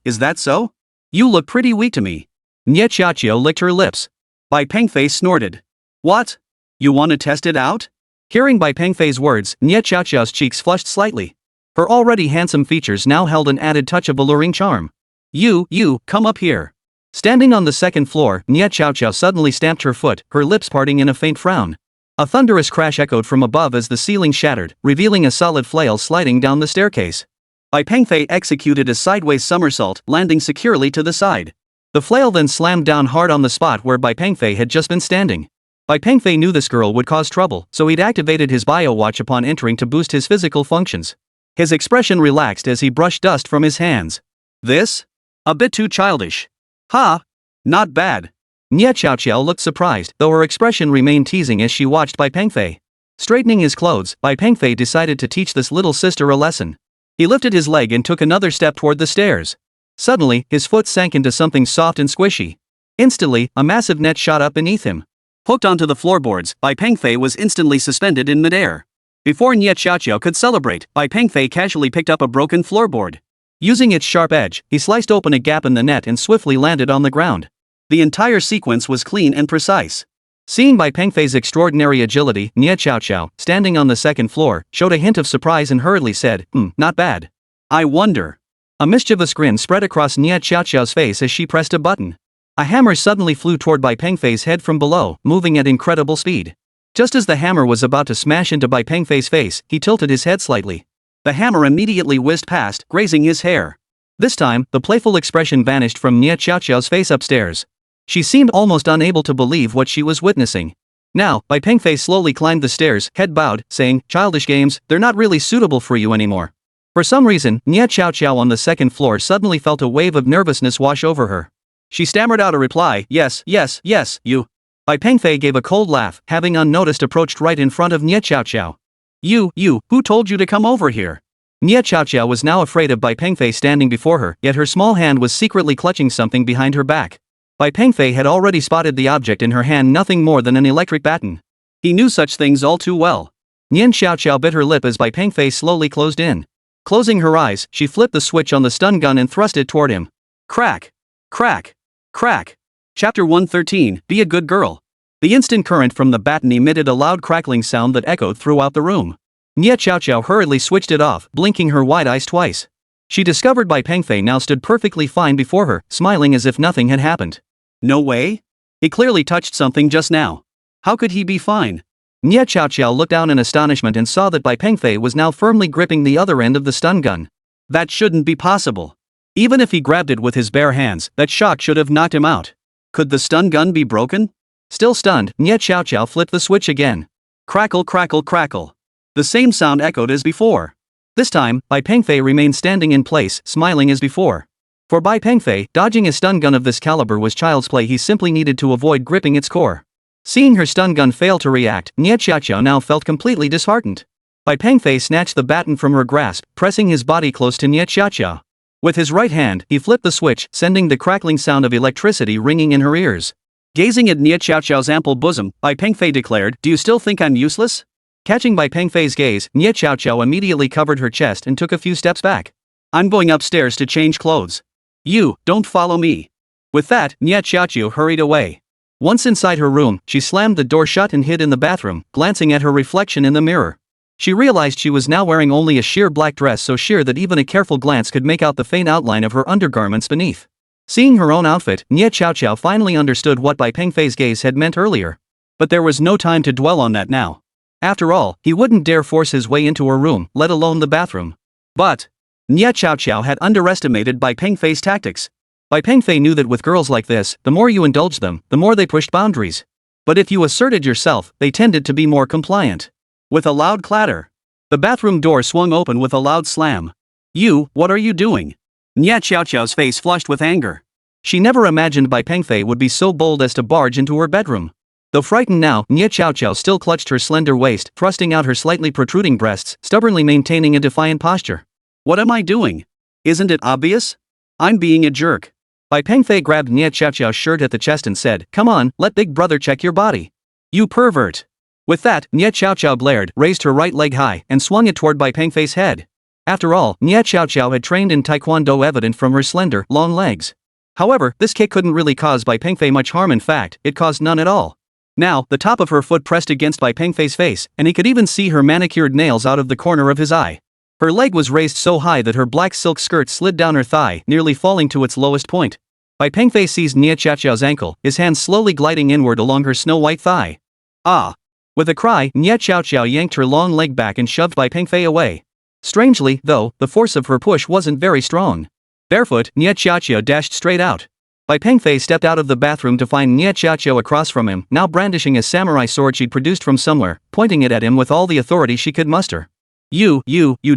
A: Is that so? You look pretty weak to me. Nia Xiao Xiao licked her lips. Bai Pengfei snorted. What? You want to test it out? Hearing Bai Pengfei's words, Nia Xiao Xiao's cheeks flushed slightly. Her already handsome features now held an added touch of alluring charm. You, come up here. Standing on the second floor, Nia Xiao Xiao suddenly stamped her foot, her lips parting in a faint frown. A thunderous crash echoed from above as the ceiling shattered, revealing a solid flail sliding down the staircase. Bai Pengfei executed a sideways somersault, landing securely to the side. The flail then slammed down hard on the spot where Bai Pengfei had just been standing. Bai Pengfei knew this girl would cause trouble, so he'd activated his bio watch upon entering to boost his physical functions. His expression relaxed as he brushed dust from his hands. This? A bit too childish. Ha! Not bad. Nie Xiaoqiao looked surprised, though her expression remained teasing as she watched Bai Pengfei. Straightening his clothes, Bai Pengfei decided to teach this little sister a lesson. He lifted his leg and took another step toward the stairs. Suddenly, his foot sank into something soft and squishy. Instantly, a massive net shot up beneath him. Hooked onto the floorboards, Bai Pengfei was instantly suspended in midair. Before Nie Xiaoqiao could celebrate, Bai Pengfei casually picked up a broken floorboard. Using its sharp edge, he sliced open a gap in the net and swiftly landed on the ground. The entire sequence was clean and precise. Seeing Bai Pengfei's extraordinary agility, Nie Xiaoqiao, standing on the second floor, showed a hint of surprise and hurriedly said, not bad. I wonder. A mischievous grin spread across Nie Xiaoqiao's face as she pressed a button. A hammer suddenly flew toward Bai Pengfei's head from below, moving at incredible speed. Just as the hammer was about to smash into Bai Pengfei's face, he tilted his head slightly. The hammer immediately whizzed past, grazing his hair. This time, the playful expression vanished from Nie Xiaoqiao's face upstairs. She seemed almost unable to believe what she was witnessing. Now, Bai Pengfei slowly climbed the stairs, head bowed, saying, "Childish games, they're not really suitable for you anymore." For some reason, Nie Xiaoqiao on the second floor suddenly felt a wave of nervousness wash over her. She stammered out a reply, yes, you. Bai Pengfei gave a cold laugh, having unnoticed approached right in front of Nie Xiaoqiao. You, who told you to come over here? Nie Xiaoqiao was now afraid of Bai Pengfei standing before her, yet her small hand was secretly clutching something behind her back. Bai Pengfei had already spotted the object in her hand, nothing more than an electric baton. He knew such things all too well. Nie Xiaoqiao bit her lip as Bai Pengfei slowly closed in. Closing her eyes, she flipped the switch on the stun gun and thrust it toward him. Crack! Crack! Crack! Chapter 113, Be a Good Girl. The instant current from the baton emitted a loud crackling sound that echoed throughout the room. Nie Xiaoqiao hurriedly switched it off, blinking her wide eyes twice. She discovered Bai Pengfei now stood perfectly fine before her, smiling as if nothing had happened. No way? He clearly touched something just now. How could he be fine? Nie Xiaoqiao looked down in astonishment and saw that Bai Pengfei was now firmly gripping the other end of the stun gun. That shouldn't be possible. Even if he grabbed it with his bare hands, that shock should have knocked him out. Could the stun gun be broken? Still stunned, Nie Xiaoqiao flipped the switch again. Crackle, crackle, crackle. The same sound echoed as before. This time, Bai Pengfei remained standing in place, smiling as before. For Bai Pengfei, dodging a stun gun of this caliber was child's play. He simply needed to avoid gripping its core. Seeing her stun gun fail to react, Nie Xiaoqiao now felt completely disheartened. Bai Pengfei snatched the baton from her grasp, pressing his body close to Nie Xiaoqiao. With his right hand, he flipped the switch, sending the crackling sound of electricity ringing in her ears. Gazing at Nie Xiaoqiao's ample bosom, Bai Pengfei declared, "Do you still think I'm useless?" Catching Bai Pengfei's gaze, Nie Xiaoqiao immediately covered her chest and took a few steps back. "I'm going upstairs to change clothes. You, don't follow me." With that, Nie Xiaoqiao hurried away. Once inside her room, she slammed the door shut and hid in the bathroom, glancing at her reflection in the mirror. She realized she was now wearing only a sheer black dress, so sheer that even a careful glance could make out the faint outline of her undergarments beneath. Seeing her own outfit, Nie Xiaoqiao finally understood what Bai Pengfei's gaze had meant earlier. But there was no time to dwell on that now. After all, he wouldn't dare force his way into her room, let alone the bathroom. But Nie Xiaoqiao had underestimated Bai Pengfei's tactics. Bai Pengfei knew that with girls like this, the more you indulged them, the more they pushed boundaries. But if you asserted yourself, they tended to be more compliant. With a loud clatter, the bathroom door swung open with a loud slam. "You, what are you doing?" Nie Xiaoqiao's face flushed with anger. She never imagined Bai Pengfei would be so bold as to barge into her bedroom. Though frightened now, Nie Xiaoqiao still clutched her slender waist, thrusting out her slightly protruding breasts, stubbornly maintaining a defiant posture. "What am I doing? Isn't it obvious? I'm being a jerk." Bai Pengfei grabbed Nie Xiaoqiao's shirt at the chest and said, "Come on, let big brother check your body. You pervert." With that, Nie Xiaoqiao glared, raised her right leg high, and swung it toward Bai Pengfei's head. After all, Nie Xiaoqiao had trained in taekwondo, evident from her slender, long legs. However, this kick couldn't really cause Bai Pengfei much harm. In fact, it caused none at all. Now, the top of her foot pressed against Bai Pengfei's face, and he could even see her manicured nails out of the corner of his eye. Her leg was raised so high that her black silk skirt slid down her thigh, nearly falling to its lowest point. Bai Pengfei seized Nie Xiaoqiao's ankle, his hands slowly gliding inward along her snow-white thigh. "Ah!" With a cry, Nie Xiaoqiao yanked her long leg back and shoved Bai Pengfei away. Strangely, though, the force of her push wasn't very strong. Barefoot, Nie Xiaoqiao dashed straight out. Bai Pengfei stepped out of the bathroom to find Nie Xiaoqiao across from him, now brandishing a samurai sword she'd produced from somewhere, pointing it at him with all the authority she could muster. You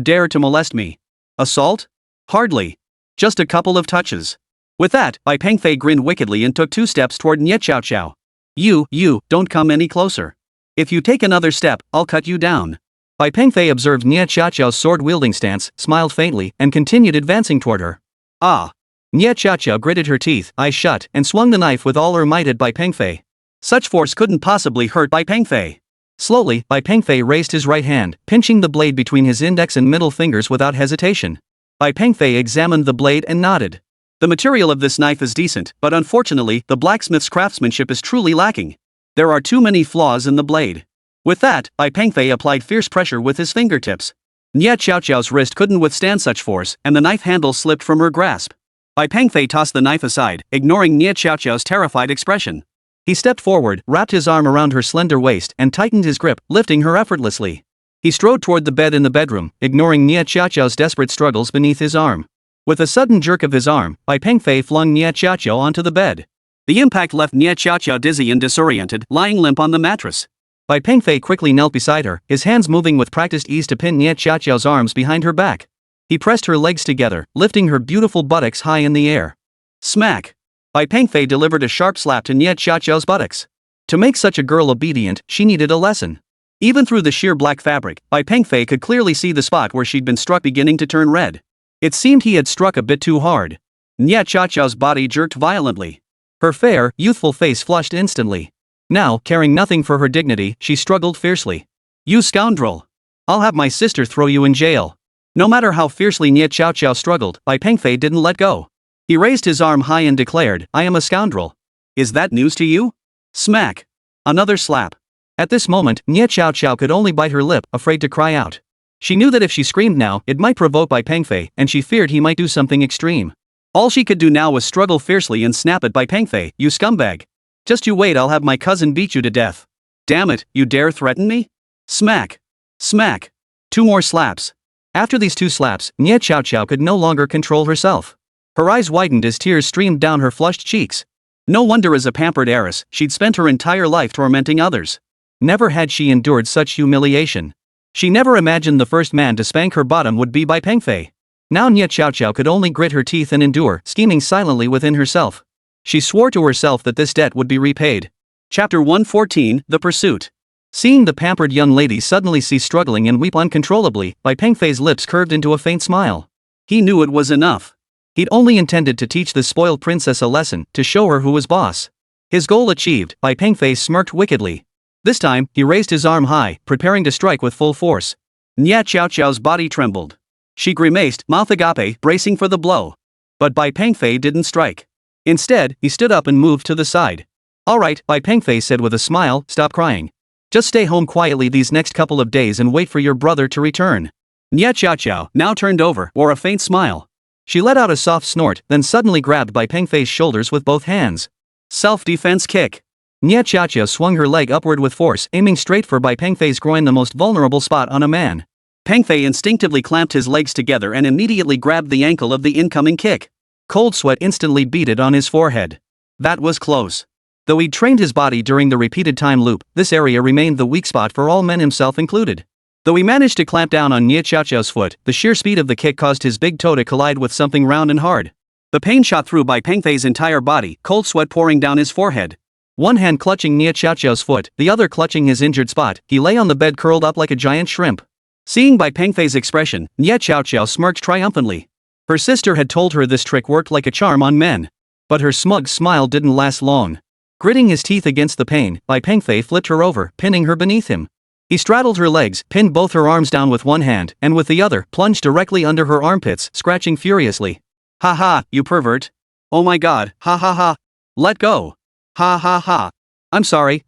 A: dare to molest me. Assault? Hardly. Just a couple of touches. With that, Bai Pengfei grinned wickedly and took 2 steps toward Nie Xiaoqiao. You, don't come any closer. If you take another step, I'll cut you down. Bai Pengfei observed Nie Xiaoqiao's sword-wielding stance, smiled faintly, and continued advancing toward her. Ah! Nie Xiaoqiao gritted her teeth, eyes shut, and swung the knife with all her might at Bai Pengfei. Such force couldn't possibly hurt Bai Pengfei. Slowly, Bai Pengfei raised his right hand, pinching the blade between his index and middle fingers without hesitation. Bai Pengfei examined the blade and nodded. The material of this knife is decent, but unfortunately, the blacksmith's craftsmanship is truly lacking. There are too many flaws in the blade. With that, Bai Pengfei applied fierce pressure with his fingertips. Nie Xiaoqiao's wrist couldn't withstand such force, and the knife handle slipped from her grasp. Bai Pengfei tossed the knife aside, ignoring Nie Xiaoqiao's terrified expression. He stepped forward, wrapped his arm around her slender waist, and tightened his grip, lifting her effortlessly. He strode toward the bed in the bedroom, ignoring Nie Xiaoqiao's desperate struggles beneath his arm. With a sudden jerk of his arm, Bai Pengfei flung Nie Xiaoqiao onto the bed. The impact left Nie Xiaoqiao dizzy and disoriented, lying limp on the mattress. Bai Pengfei quickly knelt beside her, his hands moving with practiced ease to pin Nie Xiaoqiao's arms behind her back. He pressed her legs together, lifting her beautiful buttocks high in the air. Smack! Bai Pengfei delivered a sharp slap to Nie Xiaoqiao's buttocks. To make such a girl obedient, she needed a lesson. Even through the sheer black fabric, Bai Pengfei could clearly see the spot where she'd been struck beginning to turn red. It seemed he had struck a bit too hard. Nie Xiaoqiao's body jerked violently. Her fair, youthful face flushed instantly. Now, caring nothing for her dignity, she struggled fiercely. You scoundrel! I'll have my sister throw you in jail. No matter how fiercely Nie Xiaoqiao struggled, Bai Pengfei didn't let go. He raised his arm high and declared, I am a scoundrel. Is that news to you? Smack! Another slap. At this moment, Nie Xiaoqiao could only bite her lip, afraid to cry out. She knew that if she screamed now, it might provoke Bai Pengfei, and she feared he might do something extreme. All she could do now was struggle fiercely and snap at Bai Pengfei, you scumbag. Just you wait, I'll have my cousin beat you to death. Damn it, you dare threaten me? Smack! Smack! 2 more slaps. After these 2 slaps, Nie Xiaoqiao could no longer control herself. Her eyes widened as tears streamed down her flushed cheeks. No wonder as a pampered heiress, she'd spent her entire life tormenting others. Never had she endured such humiliation. She never imagined the first man to spank her bottom would be Bai Pengfei. Now Nie Xiaoqiao could only grit her teeth and endure, scheming silently within herself. She swore to herself that this debt would be repaid. Chapter 114, The Pursuit. Seeing the pampered young lady suddenly cease struggling and weep uncontrollably, Bai Pengfei's lips curved into a faint smile. He knew it was enough. He'd only intended to teach this spoiled princess a lesson, to show her who was boss. His goal achieved, Bai Pengfei smirked wickedly. This time, he raised his arm high, preparing to strike with full force. Nie Xiaoqiao's body trembled. She grimaced, mouth agape, bracing for the blow. But Bai Pengfei didn't strike. Instead, he stood up and moved to the side. All right, Bai Pengfei said with a smile, stop crying. Just stay home quietly these next couple of days and wait for your brother to return. Nie Xiaoqiao now turned over, wore a faint smile. She let out a soft snort, then suddenly grabbed Bai Pengfei's shoulders with both hands. Self-defense kick. Nie Xiaoqiao swung her leg upward with force, aiming straight for Bai Pengfei's groin, the most vulnerable spot on a man. Pengfei instinctively clamped his legs together and immediately grabbed the ankle of the incoming kick. Cold sweat instantly beaded on his forehead. That was close. Though he'd trained his body during the repeated time loop, this area remained the weak spot for all men, himself included. Though he managed to clamp down on Nie Xiaoqiao's foot, the sheer speed of the kick caused his big toe to collide with something round and hard. The pain shot through Bai Pengfei's entire body, cold sweat pouring down his forehead. One hand clutching Nie Xiaoqiao's foot, the other clutching his injured spot, he lay on the bed curled up like a giant shrimp. Seeing Bai Pengfei's expression, Nie Xiaoqiao smirked triumphantly. Her sister had told her this trick worked like a charm on men. But her smug smile didn't last long. Gritting his teeth against the pain, Bai Pengfei flipped her over, pinning her beneath him. He straddled her legs, pinned both her arms down with one hand, and with the other, plunged directly under her armpits, scratching furiously. Ha ha, you pervert. Oh my god, ha ha ha. Let go. Ha ha ha. I'm sorry.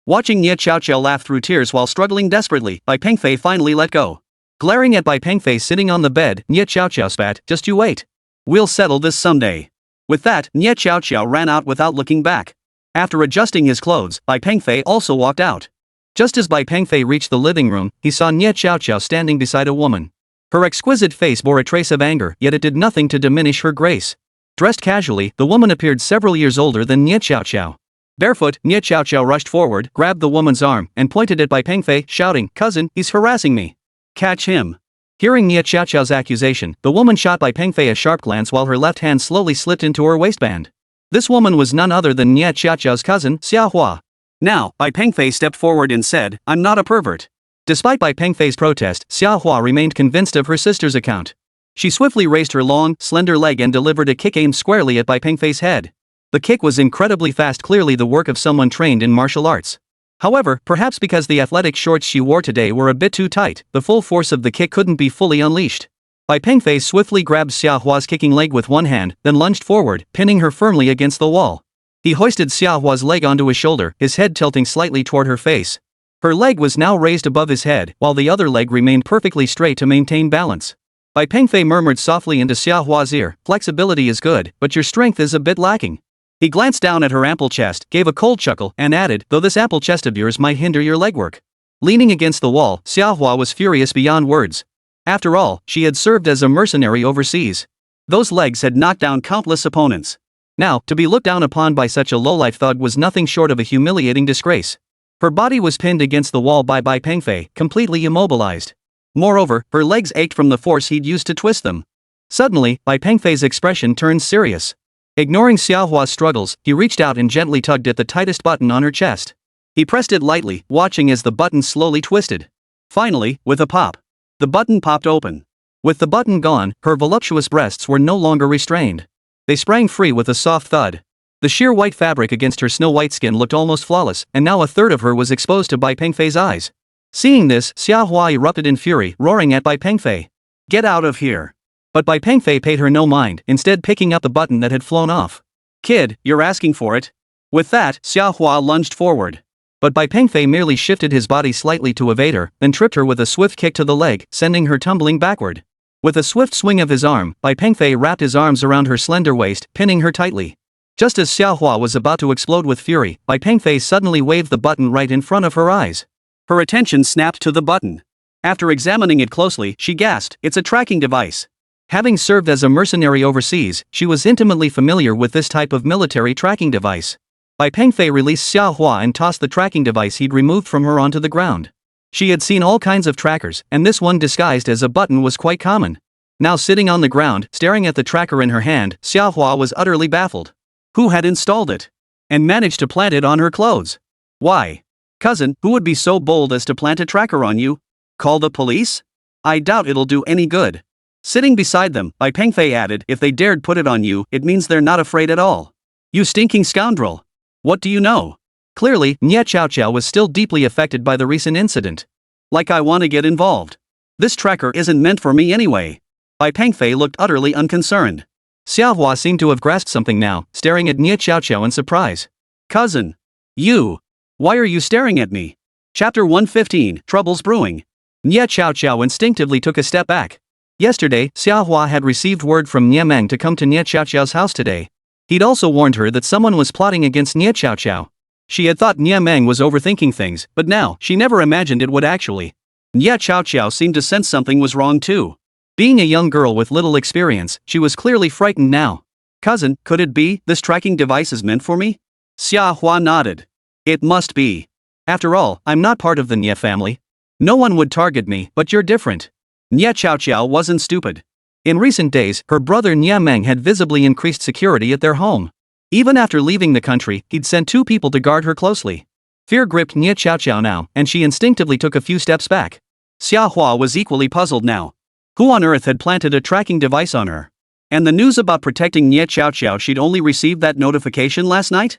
A: Watching Nie Xiaoqiao laugh through tears while struggling desperately, Bai Pengfei finally let go. Glaring at Bai Pengfei sitting on the bed, Nie Xiaoqiao spat, just you wait. We'll settle this someday. With that, Nie Xiaoqiao ran out without looking back. After adjusting his clothes, Bai Pengfei also walked out. Just as Bai Pengfei reached the living room, he saw Nie Xiaoqiao standing beside a woman. Her exquisite face bore a trace of anger, yet it did nothing to diminish her grace. Dressed casually, the woman appeared several years older than Nie Xiaoqiao. Barefoot, Nie Xiaoqiao rushed forward, grabbed the woman's arm, and pointed at Bai Pengfei, shouting, "Cousin, he's harassing me. Catch him." Hearing Nie Xiaoqiao's accusation, the woman shot Bai Pengfei a sharp glance while her left hand slowly slipped into her waistband. This woman was none other than Nie Xiaoqiao's cousin, Xia Hua. Now, Bai Pengfei stepped forward and said, "I'm not a pervert." Despite Bai Pengfei's protest, Xia Hua remained convinced of her sister's account. She swiftly raised her long, slender leg and delivered a kick aimed squarely at Bai Pengfei's head. The kick was incredibly fast, clearly the work of someone trained in martial arts. However, perhaps because the athletic shorts she wore today were a bit too tight, the full force of the kick couldn't be fully unleashed. Bai Pengfei swiftly grabbed Xia Hua's kicking leg with one hand, then lunged forward, pinning her firmly against the wall. He hoisted Xia Hua's leg onto his shoulder, his head tilting slightly toward her face. Her leg was now raised above his head, while the other leg remained perfectly straight to maintain balance. Bai Pengfei murmured softly into Xia Hua's ear, "Flexibility is good, but your strength is a bit lacking." He glanced down at her ample chest, gave a cold chuckle, and added, "Though this ample chest of yours might hinder your legwork." Leaning against the wall, Xia Hua was furious beyond words. After all, she had served as a mercenary overseas. Those legs had knocked down countless opponents. Now, to be looked down upon by such a lowlife thug was nothing short of a humiliating disgrace. Her body was pinned against the wall by Bai Pengfei, completely immobilized. Moreover, her legs ached from the force he'd used to twist them. Suddenly, Bai Pengfei's expression turned serious. Ignoring Xia Hua's struggles, he reached out and gently tugged at the tightest button on her chest. He pressed it lightly, watching as the button slowly twisted. Finally, with a pop, the button popped open. With the button gone, her voluptuous breasts were no longer restrained. They sprang free with a soft thud. The sheer white fabric against her snow-white skin looked almost flawless, and now a third of her was exposed to Bai Pengfei's eyes. Seeing this, Xia Hua erupted in fury, roaring at Bai Pengfei, "Get out of here!" But Bai Pengfei paid her no mind, instead picking up the button that had flown off. "Kid, you're asking for it." With that, Xia Hua lunged forward. But Bai Pengfei merely shifted his body slightly to evade her, then tripped her with a swift kick to the leg, sending her tumbling backward. With a swift swing of his arm, Bai Pengfei wrapped his arms around her slender waist, pinning her tightly. Just as Xia Hua was about to explode with fury, Bai Pengfei suddenly waved the button right in front of her eyes. Her attention snapped to the button. After examining it closely, she gasped, "It's a tracking device." Having served as a mercenary overseas, she was intimately familiar with this type of military tracking device. Bai Pengfei released Xia Hua and tossed the tracking device he'd removed from her onto the ground. She had seen all kinds of trackers, and this one disguised as a button was quite common. Now sitting on the ground, staring at the tracker in her hand, Xia Hua was utterly baffled. Who had installed it? And managed to plant it on her clothes? Why? Cousin, who would be so bold as to plant a tracker on you? Call the police? I doubt it'll do any good. Sitting beside them, Bai Pengfei added, "If they dared put it on you, it means they're not afraid at all. You stinking scoundrel. What do you know?" Clearly, Nie Xiaoqiao was still deeply affected by the recent incident. "Like I want to get involved. This tracker isn't meant for me anyway." Bai Pengfei looked utterly unconcerned. Xia Hua seemed to have grasped something now, staring at Nie Xiaoqiao in surprise. "Cousin. You. Why are you staring at me?" Chapter 115, Troubles Brewing. Nie Xiaoqiao instinctively took a step back. Yesterday, Xia Hua had received word from Nie Meng to come to Nie Xiaoqiao's house today. He'd also warned her that someone was plotting against Nie Xiaoqiao. She had thought Nie Meng was overthinking things, but now, she never imagined it would actually. Nie Xiaoqiao seemed to sense something was wrong too. Being a young girl with little experience, she was clearly frightened now. "Cousin, could it be this tracking device is meant for me?" Xia Hua nodded. "It must be. After all, I'm not part of the Nie family. No one would target me, but you're different." Nie Xiaoqiao wasn't stupid. In recent days, her brother Nie Meng had visibly increased security at their home. Even after leaving the country, he'd sent 2 people to guard her closely. Fear gripped Nie Xiaoqiao now, and she instinctively took a few steps back. Xia Hua was equally puzzled now. Who on earth had planted a tracking device on her? And the news about protecting Nie Xiaoqiao, she'd only received that notification last night?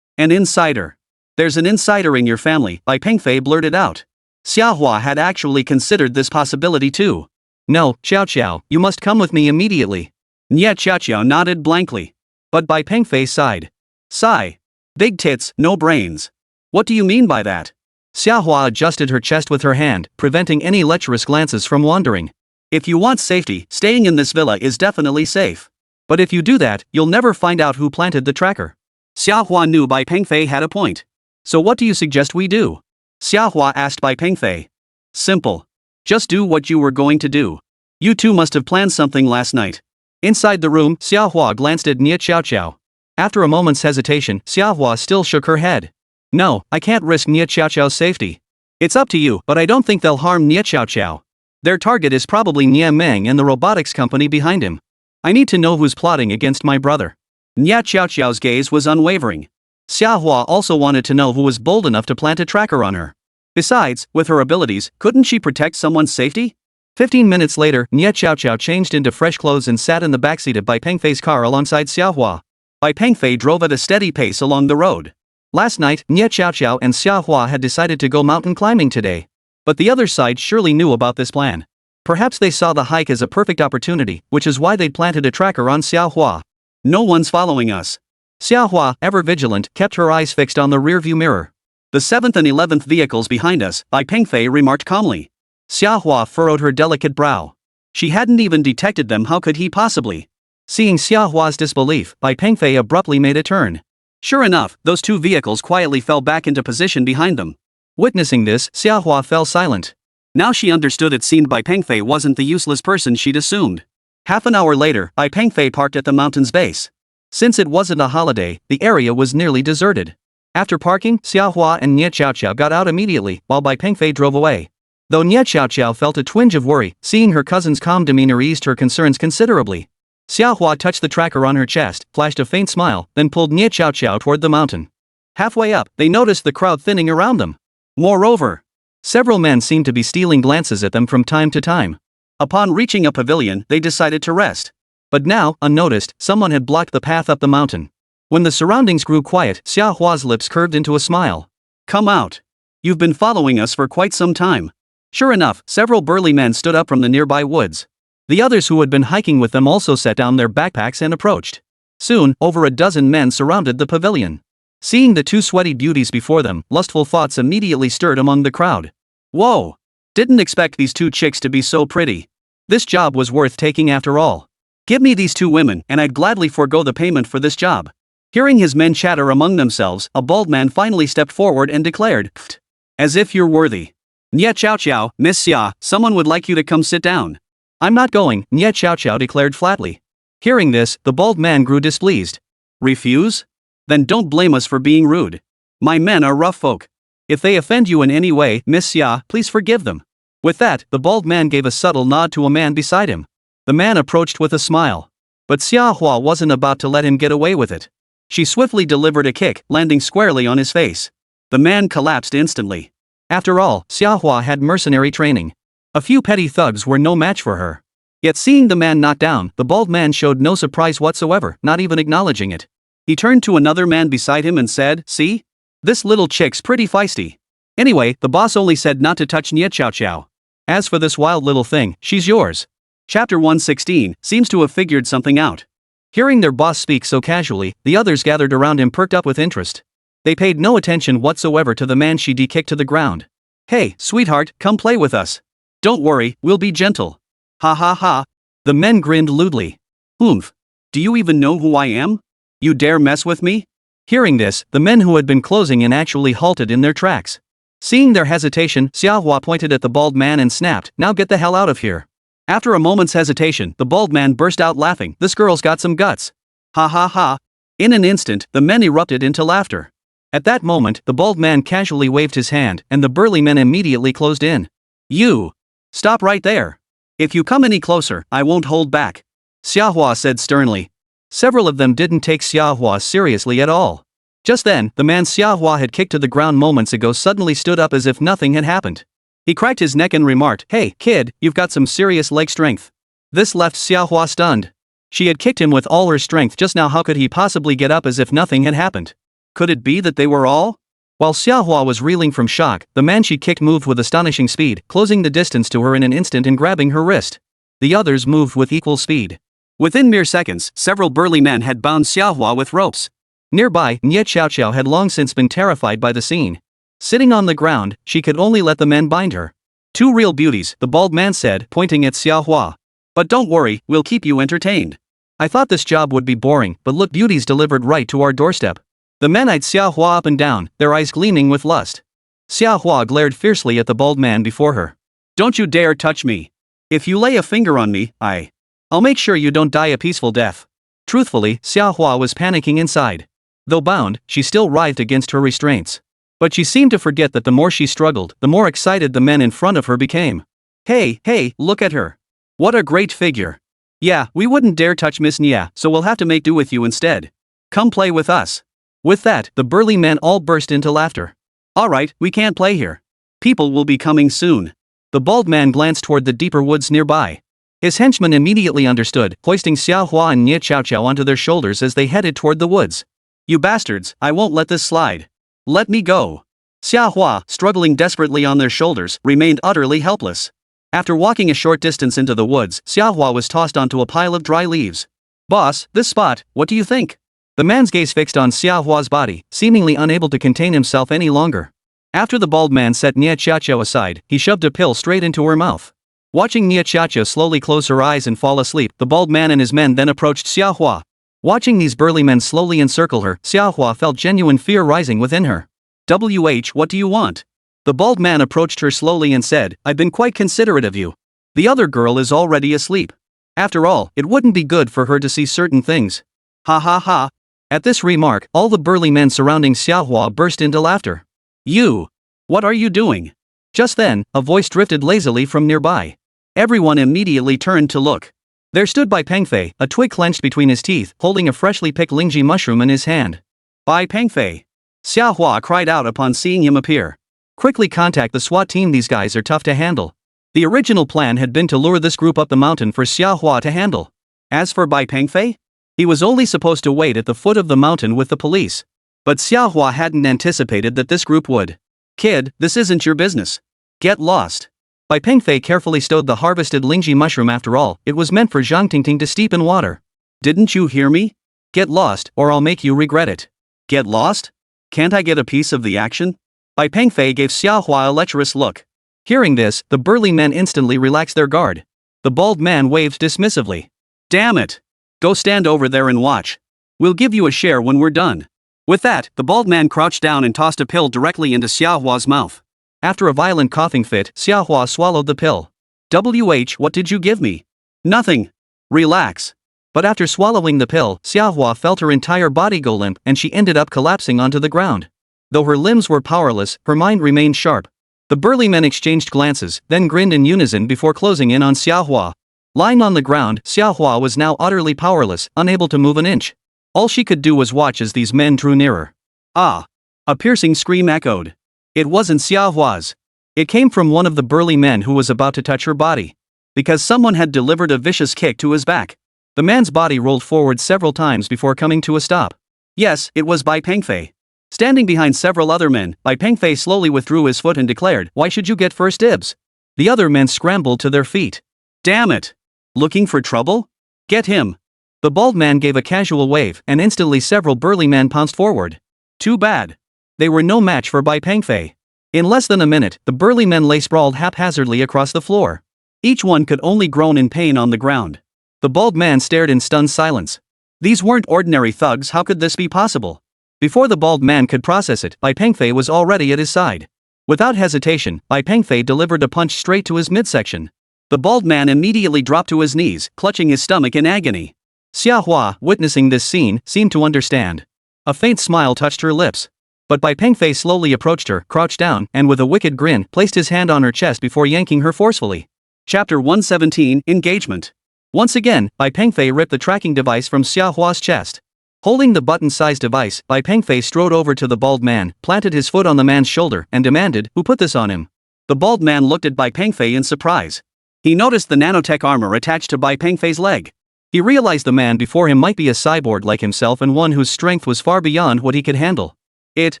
A: An insider. "There's an insider in your family," Bai Pengfei blurted out. Xia Hua had actually considered this possibility too. "No, Xiaoqiao, you must come with me immediately." Nie Xiaoqiao nodded blankly. But Bai Pengfei sighed. Sigh. Big tits, no brains. What do you mean by that? Xia Hua adjusted her chest with her hand, preventing any lecherous glances from wandering. "If you want safety, staying in this villa is definitely safe. But if you do that, you'll never find out who planted the tracker." Xia Hua knew Bai Pengfei had a point. "So what do you suggest we do?" Xia Hua asked Bai Pengfei. "Simple. Just do what you were going to do. You two must have planned something last night. Inside the room, Xiaohua glanced at Nie Xiaoqiao. After a moment's hesitation, Xiaohua still shook her head. No, I can't risk Nie Xiaoqiao's safety. It's up to you, but I don't think they'll harm Nie Xiaoqiao. Their target is probably Nie Meng and the robotics company behind him. I need to know who's plotting against my brother. Nie Xiaoqiao's gaze was unwavering. Xiaohua also wanted to know who was bold enough to plant a tracker on her. Besides, with her abilities, couldn't she protect someone's safety? 15 minutes later, Nie Xiaoqiao changed into fresh clothes and sat in the backseat of Bai Pengfei's car alongside Xiaohua. Bai Pengfei drove at a steady pace along the road. Last night, Nie Xiaoqiao and Xiaohua had decided to go mountain climbing today. But the other side surely knew about this plan. Perhaps they saw the hike as a perfect opportunity, which is why they'd planted a tracker on Xiaohua. No one's following us. Xiaohua, ever vigilant, kept her eyes fixed on the rearview mirror. The 7th and 11th vehicles behind us, Bai Pengfei remarked calmly. Xiaohua furrowed her delicate brow. She hadn't even detected them, how could he possibly? Seeing Xiaohua's disbelief, Bai Pengfei abruptly made a turn. Sure enough, those two vehicles quietly fell back into position behind them. Witnessing this, Xiaohua fell silent. Now she understood it seemed Bai Pengfei wasn't the useless person she'd assumed. Half an hour later, Bai Pengfei parked at the mountain's base. Since it wasn't a holiday, the area was nearly deserted. After parking, Xiaohua and Nie Xiaoqiao got out immediately, while Bai Pengfei drove away. Though Nie Xiaoqiao felt a twinge of worry, seeing her cousin's calm demeanor eased her concerns considerably. Xiaohua touched the tracker on her chest, flashed a faint smile, then pulled Nie Xiaoqiao toward the mountain. Halfway up, they noticed the crowd thinning around them. Moreover, several men seemed to be stealing glances at them from time to time. Upon reaching a pavilion, they decided to rest. But now, unnoticed, someone had blocked the path up the mountain. When the surroundings grew quiet, Xiaohua's lips curved into a smile. Come out. You've been following us for quite some time. Sure enough, several burly men stood up from the nearby woods. The others who had been hiking with them also set down their backpacks and approached. Soon, over a dozen men surrounded the pavilion. Seeing the two sweaty beauties before them, lustful thoughts immediately stirred among the crowd. Whoa! Didn't expect these two chicks to be so pretty. This job was worth taking after all. Give me these two women, and I'd gladly forego the payment for this job. Hearing his men chatter among themselves, a bald man finally stepped forward and declared, "Pfft. As if you're worthy. Nie Xiaoqiao, Miss Xia, someone would like you to come sit down." I'm not going, Nie Xiaoqiao declared flatly. Hearing this, the bald man grew displeased. Refuse? Then don't blame us for being rude. My men are rough folk. If they offend you in any way, Miss Xia, please forgive them. With that, the bald man gave a subtle nod to a man beside him. The man approached with a smile. But Xiaohua wasn't about to let him get away with it. She swiftly delivered a kick, landing squarely on his face. The man collapsed instantly. After all, Xiaohua had mercenary training. A few petty thugs were no match for her. Yet seeing the man knocked down, the bald man showed no surprise whatsoever, not even acknowledging it. He turned to another man beside him and said, "See? This little chick's pretty feisty. Anyway, the boss only said not to touch Nie Xiaoqiao. As for this wild little thing, she's yours." Chapter 116 seems to have figured something out. Hearing their boss speak so casually, the others gathered around him perked up with interest. They paid no attention whatsoever to the man she kicked to the ground. "Hey, sweetheart, come play with us. Don't worry, we'll be gentle." Ha ha ha. The men grinned lewdly. "Oomph. Do you even know who I am? You dare mess with me?" Hearing this, the men who had been closing in actually halted in their tracks. Seeing their hesitation, Xiaohua pointed at the bald man and snapped, "Now get the hell out of here." After a moment's hesitation, the bald man burst out laughing, "This girl's got some guts." Ha ha ha. In an instant, the men erupted into laughter. At that moment, the bald man casually waved his hand, and the burly men immediately closed in. "You! Stop right there. If you come any closer, I won't hold back," Xiaohua said sternly. Several of them didn't take Xiaohua seriously at all. Just then, the man Xiaohua had kicked to the ground moments ago suddenly stood up as if nothing had happened. He cracked his neck and remarked, "Hey, kid, you've got some serious leg strength." This left Xiaohua stunned. She had kicked him with all her strength just now. How could he possibly get up as if nothing had happened? Could it be that they were all? While Xiaohua was reeling from shock, the man she kicked moved with astonishing speed, closing the distance to her in an instant and grabbing her wrist. The others moved with equal speed. Within mere seconds, several burly men had bound Xiaohua with ropes. Nearby, Nie Xiaoqiao had long since been terrified by the scene. Sitting on the ground, she could only let the men bind her. "Two real beauties," the bald man said, pointing at Xiaohua. "But don't worry, we'll keep you entertained. I thought this job would be boring, but look, beauties delivered right to our doorstep." The men eyed Xiaohua up and down, their eyes gleaming with lust. Xiaohua glared fiercely at the bald man before her. Don't you dare touch me. If you lay a finger on me, I'll make sure you don't die a peaceful death. Truthfully, Xiaohua was panicking inside. Though bound, she still writhed against her restraints. But she seemed to forget that the more she struggled, the more excited the men in front of her became. Hey, look at her. What a great figure. Yeah, we wouldn't dare touch Miss Nia, so we'll have to make do with you instead. Come play with us. With that, the burly men all burst into laughter. Alright, we can't play here. People will be coming soon. The bald man glanced toward the deeper woods nearby. His henchmen immediately understood, hoisting Xiaohua and Nie Chao Chao onto their shoulders as they headed toward the woods. You bastards, I won't let this slide. Let me go. Xiaohua, struggling desperately on their shoulders, remained utterly helpless. After walking a short distance into the woods, Xiaohua was tossed onto a pile of dry leaves. Boss, this spot, what do you think? The man's gaze fixed on Xiaohua's body, seemingly unable to contain himself any longer. After the bald man set Nie Chao Chao aside, he shoved a pill straight into her mouth. Watching Nie Chao Chao slowly close her eyes and fall asleep, the bald man and his men then approached Xiaohua. Watching these burly men slowly encircle her, Xiaohua felt genuine fear rising within her. What do you want? The bald man approached her slowly and said, I've been quite considerate of you. The other girl is already asleep. After all, it wouldn't be good for her to see certain things. Ha ha ha. At this remark, all the burly men surrounding Xiaohua burst into laughter. You! What are you doing? Just then, a voice drifted lazily from nearby. Everyone immediately turned to look. There stood Bai Pengfei, a twig clenched between his teeth, holding a freshly picked lingji mushroom in his hand. Bai Pengfei! Xiaohua cried out upon seeing him appear. Quickly contact the SWAT team, these guys are tough to handle. The original plan had been to lure this group up the mountain for Xiaohua to handle. As for Bai Pengfei? He was only supposed to wait at the foot of the mountain with the police. But Xiaohua hadn't anticipated that this group would. Kid, this isn't your business. Get lost. Bai Pengfei carefully stowed the harvested lingji mushroom. After all, it was meant for Zhang Tingting to steep in water. Didn't you hear me? Get lost, or I'll make you regret it. Get lost? Can't I get a piece of the action? Bai Pengfei gave Xiaohua a lecherous look. Hearing this, the burly men instantly relaxed their guard. The bald man waved dismissively. Damn it! Go stand over there and watch. We'll give you a share when we're done. With that, the bald man crouched down and tossed a pill directly into Xiaohua's mouth. After a violent coughing fit, Xiaohua swallowed the pill. What did you give me? Nothing. Relax. But after swallowing the pill, Xiaohua felt her entire body go limp and she ended up collapsing onto the ground. Though her limbs were powerless, her mind remained sharp. The burly men exchanged glances, then grinned in unison before closing in on Xiaohua. Lying on the ground, Xiaohua was now utterly powerless, unable to move an inch. All she could do was watch as these men drew nearer. Ah! A piercing scream echoed. It wasn't Xiaohua's. It came from one of the burly men who was about to touch her body. Because someone had delivered a vicious kick to his back. The man's body rolled forward several times before coming to a stop. Yes, it was Bai Pengfei. Standing behind several other men, Bai Pengfei slowly withdrew his foot and declared, Why should you get first dibs? The other men scrambled to their feet. Damn it! Looking for trouble? Get him! The bald man gave a casual wave, and instantly several burly men pounced forward. Too bad. They were no match for Bai Pengfei. In less than a minute, the burly men lay sprawled haphazardly across the floor. Each one could only groan in pain on the ground. The bald man stared in stunned silence. These weren't ordinary thugs, how could this be possible? Before the bald man could process it, Bai Pengfei was already at his side. Without hesitation, Bai Pengfei delivered a punch straight to his midsection. The bald man immediately dropped to his knees, clutching his stomach in agony. Xiaohua, witnessing this scene, seemed to understand. A faint smile touched her lips. But Bai Pengfei slowly approached her, crouched down, and with a wicked grin, placed his hand on her chest before yanking her forcefully. Chapter 117, Engagement. Once again, Bai Pengfei ripped the tracking device from Xiaohua's chest. Holding the button-sized device, Bai Pengfei strode over to the bald man, planted his foot on the man's shoulder, and demanded, Who put this on him? The bald man looked at Bai Pengfei in surprise. He noticed the nanotech armor attached to Bai Pengfei's leg. He realized the man before him might be a cyborg like himself and one whose strength was far beyond what he could handle. It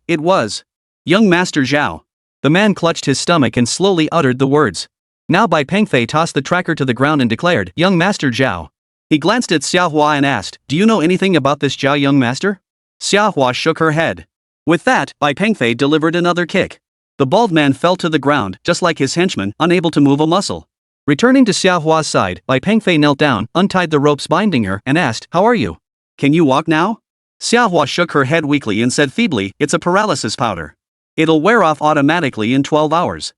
A: was Young Master Zhao. The man clutched his stomach and slowly uttered the words. Now Bai Pengfei tossed the tracker to the ground and declared, Young Master Zhao. He glanced at Xiaohua and asked, Do you know anything about this Zhao young master? Xiaohua shook her head. With that, Bai Pengfei delivered another kick. The bald man fell to the ground, just like his henchman, unable to move a muscle. Returning to Xiaohua's side, Bai Pengfei knelt down, untied the ropes binding her, and asked, How are you? Can you walk now? Xiaohua shook her head weakly and said feebly, It's a paralysis powder. It'll wear off automatically in 12 hours.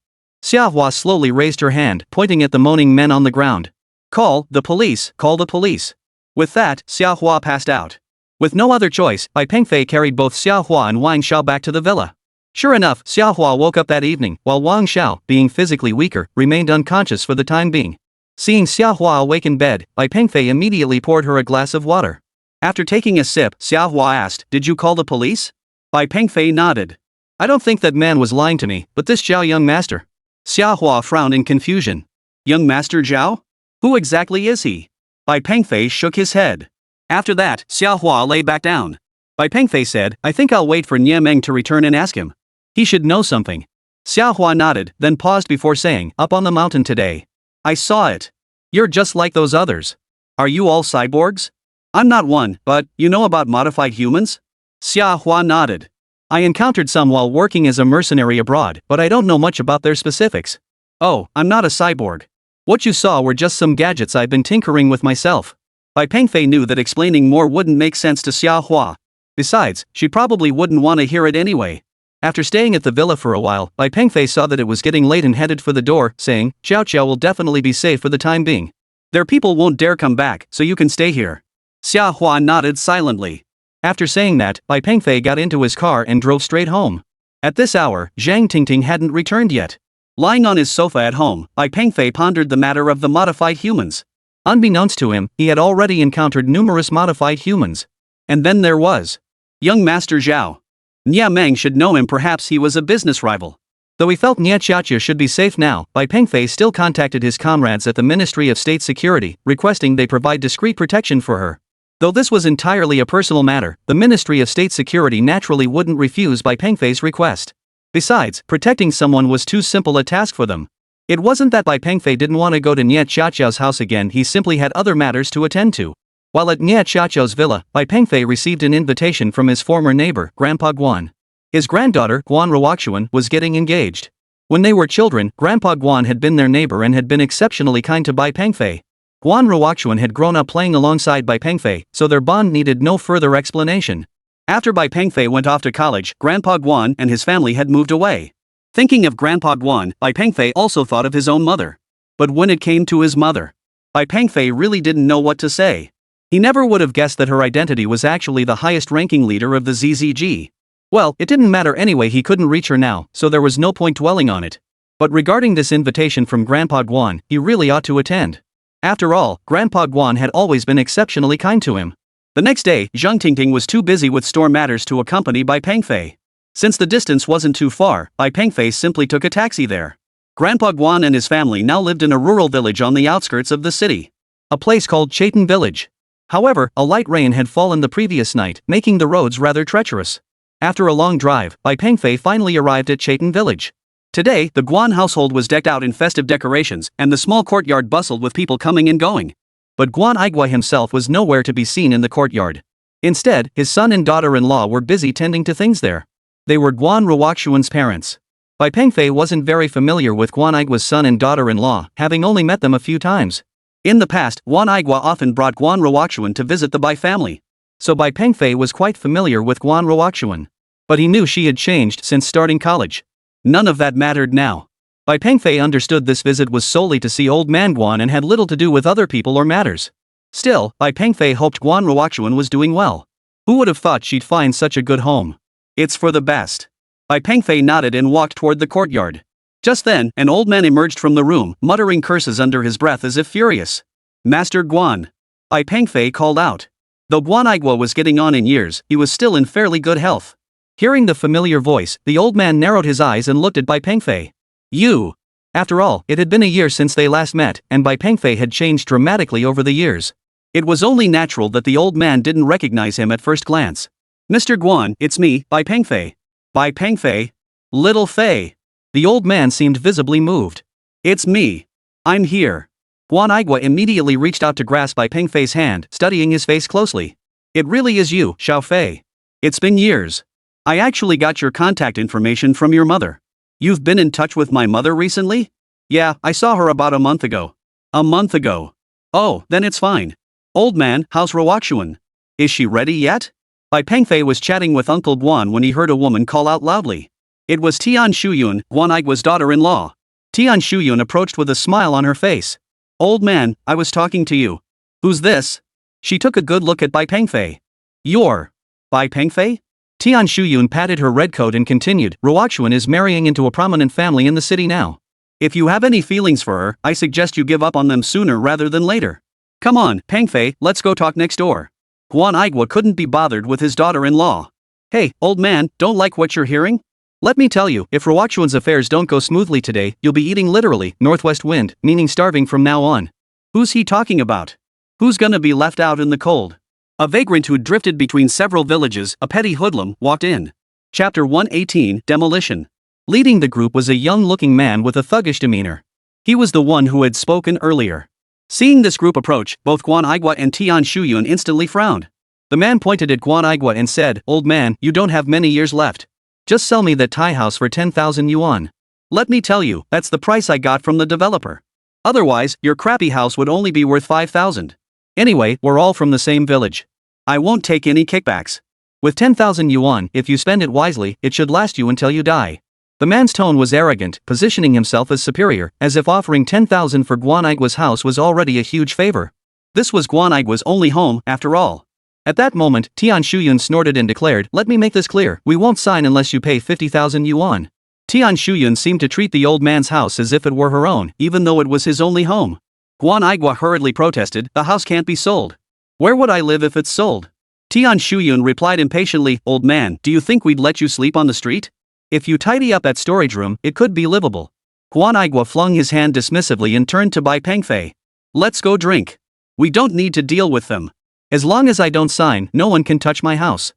A: Xiahua slowly raised her hand, pointing at the moaning men on the ground. Call the police, call the police. With that, Xiahua passed out. With no other choice, Bai Pengfei carried both Xiahua and Wang Xiao back to the villa. Sure enough, Xiahua woke up that evening, while Wang Xiao, being physically weaker, remained unconscious for the time being. Seeing Xiahua awake in bed, Bai Pengfei immediately poured her a glass of water. After taking a sip, Xiahua asked, "Did you call the police?" Bai Pengfei nodded. "I don't think that man was lying to me, but this Zhao young master." Xiahua frowned in confusion. "Young master Zhao? Who exactly is he?" Bai Pengfei shook his head. After that, Xiahua lay back down. Bai Pengfei said, "I think I'll wait for Nie Meng to return and ask him. He should know something." Xiahua nodded, then paused before saying, "Up on the mountain today. I saw it. You're just like those others. Are you all cyborgs?" "I'm not one, but, you know about modified humans?" Xiahua nodded. "I encountered some while working as a mercenary abroad, but I don't know much about their specifics." "Oh, I'm not a cyborg. What you saw were just some gadgets I've been tinkering with myself." Bai Pengfei knew that explaining more wouldn't make sense to Xiahua. Besides, she probably wouldn't want to hear it anyway. After staying at the villa for a while, Bai Pengfei saw that it was getting late and headed for the door, saying, "Xiao Qiao will definitely be safe for the time being. Their people won't dare come back, so you can stay here." Xiahua nodded silently. After saying that, Bai Pengfei got into his car and drove straight home. At this hour, Zhang Tingting hadn't returned yet. Lying on his sofa at home, Bai Pengfei pondered the matter of the modified humans. Unbeknownst to him, he had already encountered numerous modified humans. And then there was young Master Zhao. Nie Meng should know him, perhaps he was a business rival. Though he felt Nie Xiaoqia should be safe now, Bai Pengfei still contacted his comrades at the Ministry of State Security, requesting they provide discreet protection for her. Though this was entirely a personal matter, the Ministry of State Security naturally wouldn't refuse Bai Pengfei's request. Besides, protecting someone was too simple a task for them. It wasn't that Bai Pengfei didn't want to go to Nie Xiaoqia's house again, he simply had other matters to attend to. While at Nie Xiaoqia's villa, Bai Pengfei received an invitation from his former neighbor, Grandpa Guan. His granddaughter, Guan Ruoxuan, was getting engaged. When they were children, Grandpa Guan had been their neighbor and had been exceptionally kind to Bai Pengfei. Guan Ruoxuan had grown up playing alongside Bai Pengfei, so their bond needed no further explanation. After Bai Pengfei went off to college, Grandpa Guan and his family had moved away. Thinking of Grandpa Guan, Bai Pengfei also thought of his own mother. But when it came to his mother, Bai Pengfei really didn't know what to say. He never would have guessed that her identity was actually the highest-ranking leader of the ZZG. Well, it didn't matter anyway, he couldn't reach her now, so there was no point dwelling on it. But regarding this invitation from Grandpa Guan, he really ought to attend. After all, Grandpa Guan had always been exceptionally kind to him. The next day, Zhang Tingting was too busy with store matters to accompany Bai Pengfei. Since the distance wasn't too far, Bai Pengfei simply took a taxi there. Grandpa Guan and his family now lived in a rural village on the outskirts of the city. A place called Chaitan Village. However, a light rain had fallen the previous night, making the roads rather treacherous. After a long drive, Bai Pengfei finally arrived at Chaitan Village. Today, the Guan household was decked out in festive decorations, and the small courtyard bustled with people coming and going. But Guan Aigua himself was nowhere to be seen in the courtyard. Instead, his son and daughter-in-law were busy tending to things there. They were Guan Ruoxuan's parents. Bai Pengfei wasn't very familiar with Guan Aigua's son and daughter-in-law, having only met them a few times. In the past, Guan Aigua often brought Guan Ruoxuan to visit the Bai family. So Bai Pengfei was quite familiar with Guan Ruoxuan. But he knew she had changed since starting college. None of that mattered now. Bai Pengfei understood this visit was solely to see old man Guan and had little to do with other people or matters. Still, Bai Pengfei hoped Guan Ruoxuan was doing well. Who would have thought she'd find such a good home? It's for the best. Bai Pengfei nodded and walked toward the courtyard. Just then, an old man emerged from the room, muttering curses under his breath as if furious. "Master Guan!" Bai Pengfei called out. Though Guan Aigua was getting on in years, he was still in fairly good health. Hearing the familiar voice, the old man narrowed his eyes and looked at Bai Pengfei. "You!" After all, it had been a year since they last met, and Bai Pengfei had changed dramatically over the years. It was only natural that the old man didn't recognize him at first glance. "Mr. Guan, it's me, Bai Pengfei." "Bai Pengfei? Little Fei." The old man seemed visibly moved. "It's me. I'm here." Guan Aigua immediately reached out to grasp Bai Pengfei's hand, studying his face closely. "It really is you, Xiao Fei. It's been years. I actually got your contact information from your mother. You've been in touch with my mother recently?" "Yeah, I saw her about a month ago." "A month ago? Oh, then it's fine. Old man, how's Ruoxuan? Is she ready yet?" Bai Pengfei was chatting with Uncle Guan when he heard a woman call out loudly. It was Tian Shuyun, Guan Aigua's daughter-in-law. Tian Shuyun approached with a smile on her face. Old man, I was talking to you. Who's this? She took a good look at Bai Pengfei. You're Bai Pengfei? Tian Shuyun patted her red coat and continued, Ruoxuan is marrying into a prominent family in the city now. If you have any feelings for her, I suggest you give up on them sooner rather than later. Come on, Pengfei, let's go talk next door. Guan Aigua couldn't be bothered with his daughter-in-law. Hey, old man, don't like what you're hearing? Let me tell you, if Ruoxuan's affairs don't go smoothly today, you'll be eating literally, northwest wind, meaning starving from now on. Who's he talking about? Who's gonna be left out in the cold? A vagrant who drifted between several villages, a petty hoodlum, walked in. Chapter 118, Demolition. Leading the group was a young-looking man with a thuggish demeanor. He was the one who had spoken earlier. Seeing this group approach, both Guan Aigua and Tian Shuyun instantly frowned. The man pointed at Guan Aigua and said, Old man, you don't have many years left. Just sell me that Thai house for 10,000 yuan. Let me tell you, that's the price I got from the developer. Otherwise, your crappy house would only be worth 5,000. Anyway, we're all from the same village. I won't take any kickbacks. With 10,000 yuan, if you spend it wisely, it should last you until you die. The man's tone was arrogant, positioning himself as superior, as if offering 10,000 for Guan Aigua's house was already a huge favor. This was Guan Aigua's only home, after all. At that moment, Tian Shuyun snorted and declared, Let me make this clear, we won't sign unless you pay 50,000 yuan. Tian Shuyun seemed to treat the old man's house as if it were her own, even though it was his only home. Guan Aigua hurriedly protested, The house can't be sold. Where would I live if it's sold? Tian Shuyun replied impatiently, Old man, do you think we'd let you sleep on the street? If you tidy up that storage room, it could be livable. Guan Aigua flung his hand dismissively and turned to Bai Pengfei. Let's go drink. We don't need to deal with them. As long as I don't sign, no one can touch my house.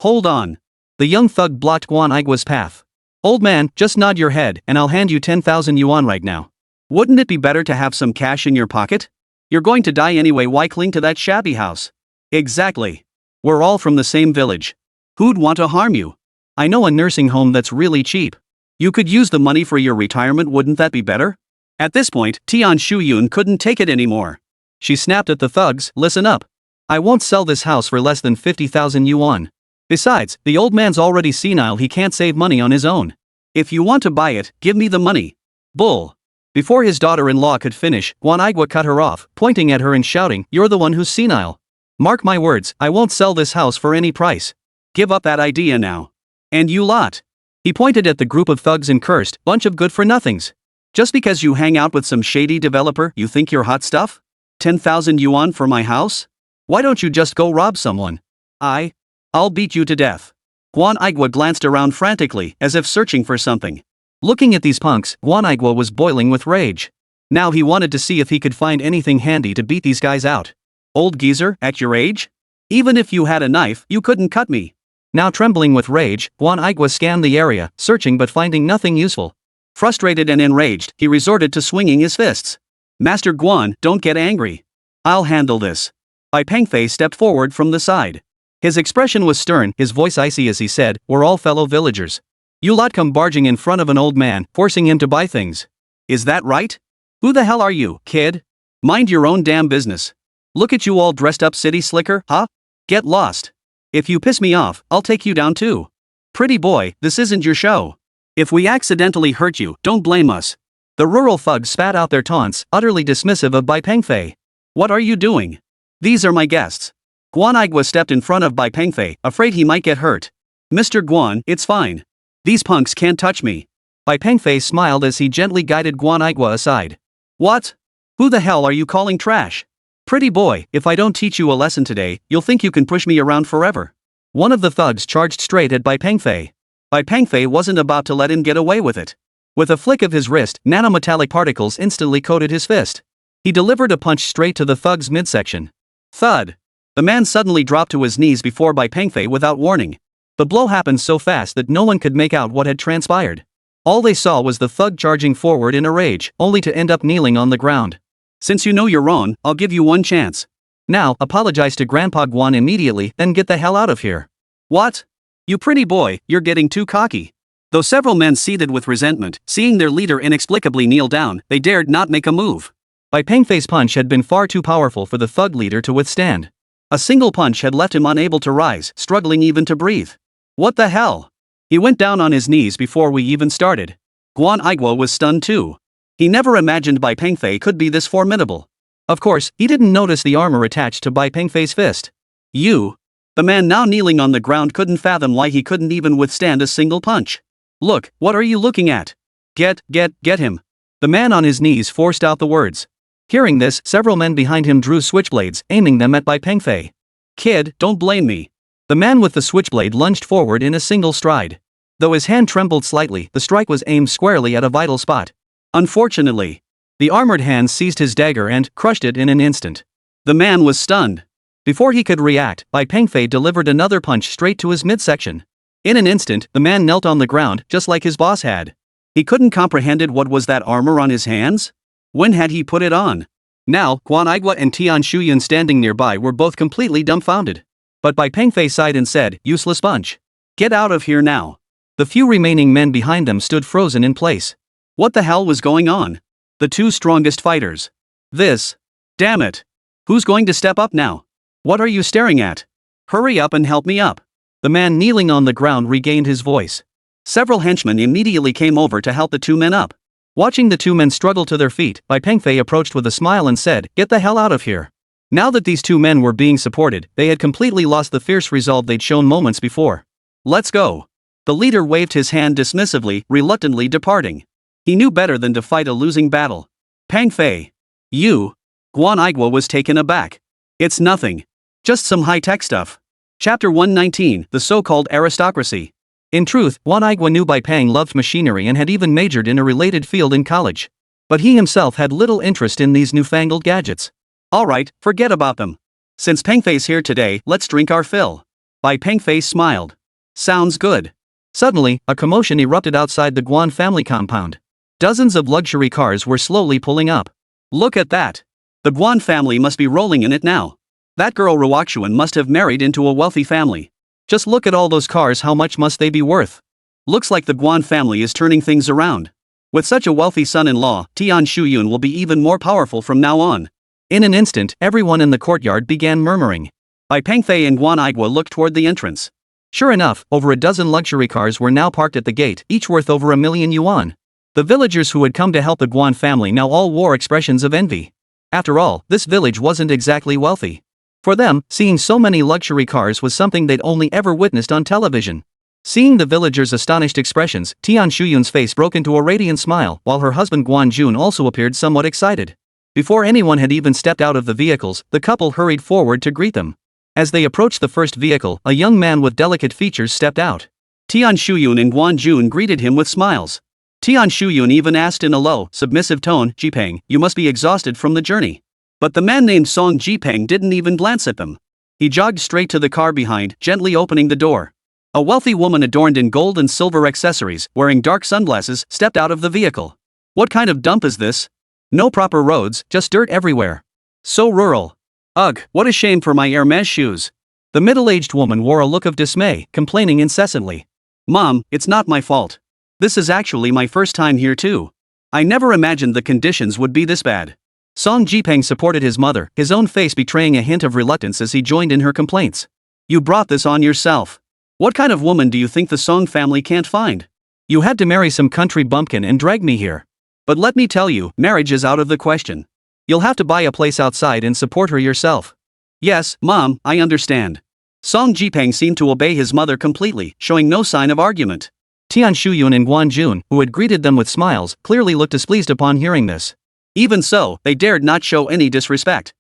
A: Hold on. The young thug blocked Guan Aigua's path. Old man, just nod your head, and I'll hand you 10,000 yuan right now. Wouldn't it be better to have some cash in your pocket? You're going to die anyway, why cling to that shabby house? Exactly. We're all from the same village. Who'd want to harm you? I know a nursing home that's really cheap. You could use the money for your retirement, wouldn't that be better? At this point, Tian Shuyun couldn't take it anymore. She snapped at the thugs, Listen up. I won't sell this house for less than 50,000 yuan. Besides, the old man's already senile, he can't save money on his own. If you want to buy it, give me the money. Bull. Before his daughter-in-law could finish, Guan Aigua cut her off, pointing at her and shouting, You're the one who's senile. Mark my words, I won't sell this house for any price. Give up that idea now. And you lot. He pointed at the group of thugs and cursed, Bunch of good-for-nothings. Just because you hang out with some shady developer, you think you're hot stuff? 10,000 yuan for my house? Why don't you just go rob someone? I'll beat you to death. Guan Aigua glanced around frantically, as if searching for something. Looking at these punks, Guan Aigua was boiling with rage. Now he wanted to see if he could find anything handy to beat these guys out. Old geezer, at your age? Even if you had a knife, you couldn't cut me. Now trembling with rage, Guan Aigua scanned the area, searching but finding nothing useful. Frustrated and enraged, he resorted to swinging his fists. Master Guan, don't get angry. I'll handle this. Bai Pengfei stepped forward from the side. His expression was stern, his voice icy as he said, We're all fellow villagers. You lot come barging in front of an old man, forcing him to buy things. Is that right? Who the hell are you, kid? Mind your own damn business. Look at you all dressed up city slicker, huh? Get lost. If you piss me off, I'll take you down too. Pretty boy, this isn't your show. If we accidentally hurt you, don't blame us. The rural thugs spat out their taunts, utterly dismissive of Bai Pengfei. What are you doing? These are my guests. Guan Aigua stepped in front of Bai Pengfei, afraid he might get hurt. Mr. Guan, it's fine. These punks can't touch me. Bai Pengfei smiled as he gently guided Guan Aigua aside. What? Who the hell are you calling trash? Pretty boy, if I don't teach you a lesson today, you'll think you can push me around forever. One of the thugs charged straight at Bai Pengfei. Bai Pengfei wasn't about to let him get away with it. With a flick of his wrist, nanometallic particles instantly coated his fist. He delivered a punch straight to the thug's midsection. Thud. The man suddenly dropped to his knees before Bai Pengfei without warning. The blow happened so fast that no one could make out what had transpired. All they saw was the thug charging forward in a rage, only to end up kneeling on the ground. Since you know you're wrong, I'll give you one chance. Now, apologize to Grandpa Guan immediately, then get the hell out of here. What? You pretty boy, you're getting too cocky. Though several men seethed with resentment, seeing their leader inexplicably kneel down, they dared not make a move. Bai Pengfei's punch had been far too powerful for the thug leader to withstand. A single punch had left him unable to rise, struggling even to breathe. What the hell? He went down on his knees before we even started. Guan Aigua was stunned too. He never imagined Bai Pengfei could be this formidable. Of course, he didn't notice the armor attached to Bai Pengfei's fist. You. The man now kneeling on the ground couldn't fathom why he couldn't even withstand a single punch. Look, what are you looking at? Get him. The man on his knees forced out the words. Hearing this, several men behind him drew switchblades, aiming them at Bai Pengfei. Kid, don't blame me. The man with the switchblade lunged forward in a single stride. Though his hand trembled slightly, the strike was aimed squarely at a vital spot. Unfortunately, the armored hand seized his dagger and crushed it in an instant. The man was stunned. Before he could react, Bai Pengfei delivered another punch straight to his midsection. In an instant, the man knelt on the ground, just like his boss had. He couldn't comprehend what was that armor on his hands? When had he put it on? Now, Guan Aigua and Tian Shuyun standing nearby were both completely dumbfounded. But Bai Pengfei sighed and said, useless bunch. Get out of here now. The few remaining men behind them stood frozen in place. What the hell was going on? The two strongest fighters. This. Damn it. Who's going to step up now? What are you staring at? Hurry up and help me up. The man kneeling on the ground regained his voice. Several henchmen immediately came over to help the two men up. Watching the two men struggle to their feet, Bai Pengfei approached with a smile and said, get the hell out of here. Now that these two men were being supported, they had completely lost the fierce resolve they'd shown moments before. Let's go. The leader waved his hand dismissively, reluctantly departing. He knew better than to fight a losing battle. Pengfei. You. Guan Aigua was taken aback. It's nothing. Just some high-tech stuff. Chapter 119, The So-Called Aristocracy. In truth, Guan Aigua knew Bai Peng loved machinery and had even majored in a related field in college. But he himself had little interest in these newfangled gadgets. Alright, forget about them. Since Pengfei's here today, let's drink our fill. Bai Pengfei smiled. Sounds good. Suddenly, a commotion erupted outside the Guan family compound. Dozens of luxury cars were slowly pulling up. Look at that. The Guan family must be rolling in it now. That girl Ruoxuan must have married into a wealthy family. Just look at all those cars, how much must they be worth? Looks like the Guan family is turning things around. With such a wealthy son-in-law, Tian Shuyun will be even more powerful from now on. In an instant, everyone in the courtyard began murmuring. Bai Pengfei and Guan Aigua looked toward the entrance. Sure enough, over a dozen luxury cars were now parked at the gate, each worth over 1,000,000 yuan. The villagers who had come to help the Guan family now all wore expressions of envy. After all, this village wasn't exactly wealthy. For them, seeing so many luxury cars was something they'd only ever witnessed on television. Seeing the villagers' astonished expressions, Tian Shuyun's face broke into a radiant smile, while her husband Guan Jun also appeared somewhat excited. Before anyone had even stepped out of the vehicles, the couple hurried forward to greet them. As they approached the first vehicle, a young man with delicate features stepped out. Tian Shuyun and Guan Jun greeted him with smiles. Tian Shuyun even asked in a low, submissive tone, Jipeng, you must be exhausted from the journey. But the man named Song Jipeng didn't even glance at them. He jogged straight to the car behind, gently opening the door. A wealthy woman adorned in gold and silver accessories, wearing dark sunglasses, stepped out of the vehicle. What kind of dump is this? No proper roads, just dirt everywhere. So rural. Ugh, what a shame for my Hermes shoes. The middle-aged woman wore a look of dismay, complaining incessantly. Mom, it's not my fault. This is actually my first time here too. I never imagined the conditions would be this bad. Song Jipeng supported his mother, his own face betraying a hint of reluctance as he joined in her complaints. You brought this on yourself. What kind of woman do you think the Song family can't find? You had to marry some country bumpkin and drag me here. But let me tell you, marriage is out of the question. You'll have to buy a place outside and support her yourself. Yes, Mom, I understand. Song Jipeng seemed to obey his mother completely, showing no sign of argument. Tian Shuyun and Guan Jun, who had greeted them with smiles, clearly looked displeased upon hearing this. Even so, they dared not show any disrespect.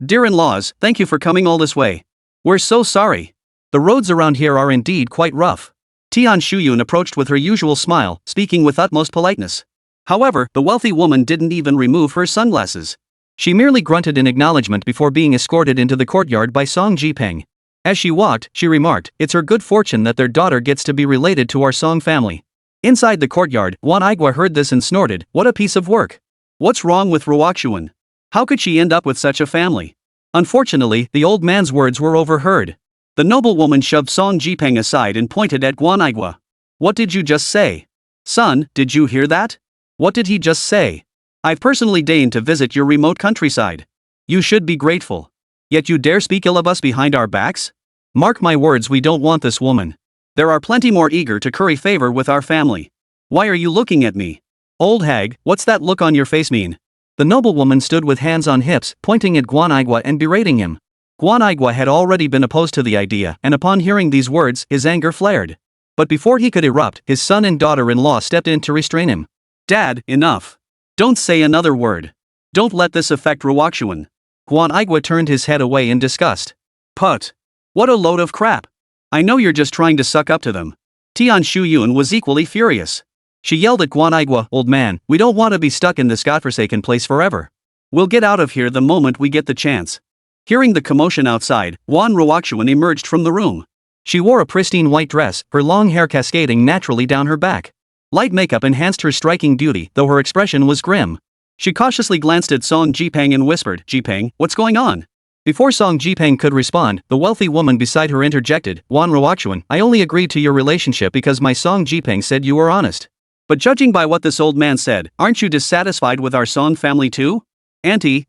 A: Dear-in-laws, thank you for coming all this way. We're so sorry. The roads around here are indeed quite rough. Tian Shuyun approached with her usual smile, speaking with utmost politeness. However, the wealthy woman didn't even remove her sunglasses. She merely grunted in acknowledgement before being escorted into the courtyard by Song Jipeng. As she walked, she remarked, it's her good fortune that their daughter gets to be related to our Song family. Inside the courtyard, Guan Aigua heard this and snorted, what a piece of work. What's wrong with Ruoxuan? How could she end up with such a family? Unfortunately, the old man's words were overheard. The noblewoman shoved Song Jipeng aside and pointed at Guan Aigua. What did you just say? Son, did you hear that? What did he just say? I've personally deigned to visit your remote countryside. You should be grateful. Yet you dare speak ill of us behind our backs? Mark my words, we don't want this woman. There are plenty more eager to curry favor with our family. Why are you looking at me? Old hag, what's that look on your face mean? The noblewoman stood with hands on hips, pointing at Guan Aigua and berating him. Guan Aigua had already been opposed to the idea, and upon hearing these words, his anger flared. But before he could erupt, his son and daughter-in-law stepped in to restrain him. Dad, enough. Don't say another word. Don't let this affect Ruoxuan. Guan Aigua turned his head away in disgust. Put. What a load of crap. I know you're just trying to suck up to them. Tian Shuyun was equally furious. She yelled at Guan Aigua, old man, we don't want to be stuck in this godforsaken place forever. We'll get out of here the moment we get the chance. Hearing the commotion outside, Wan Ruoxuan emerged from the room. She wore a pristine white dress, her long hair cascading naturally down her back. Light makeup enhanced her striking beauty, though her expression was grim. She cautiously glanced at Song Jipeng and whispered, Jipeng, what's going on? Before Song Jipeng could respond, the wealthy woman beside her interjected, Wan Ruoxuan, I only agreed to your relationship because my Song Jipeng said you were honest. But judging by what this old man said, aren't you dissatisfied with our Song family too? Auntie,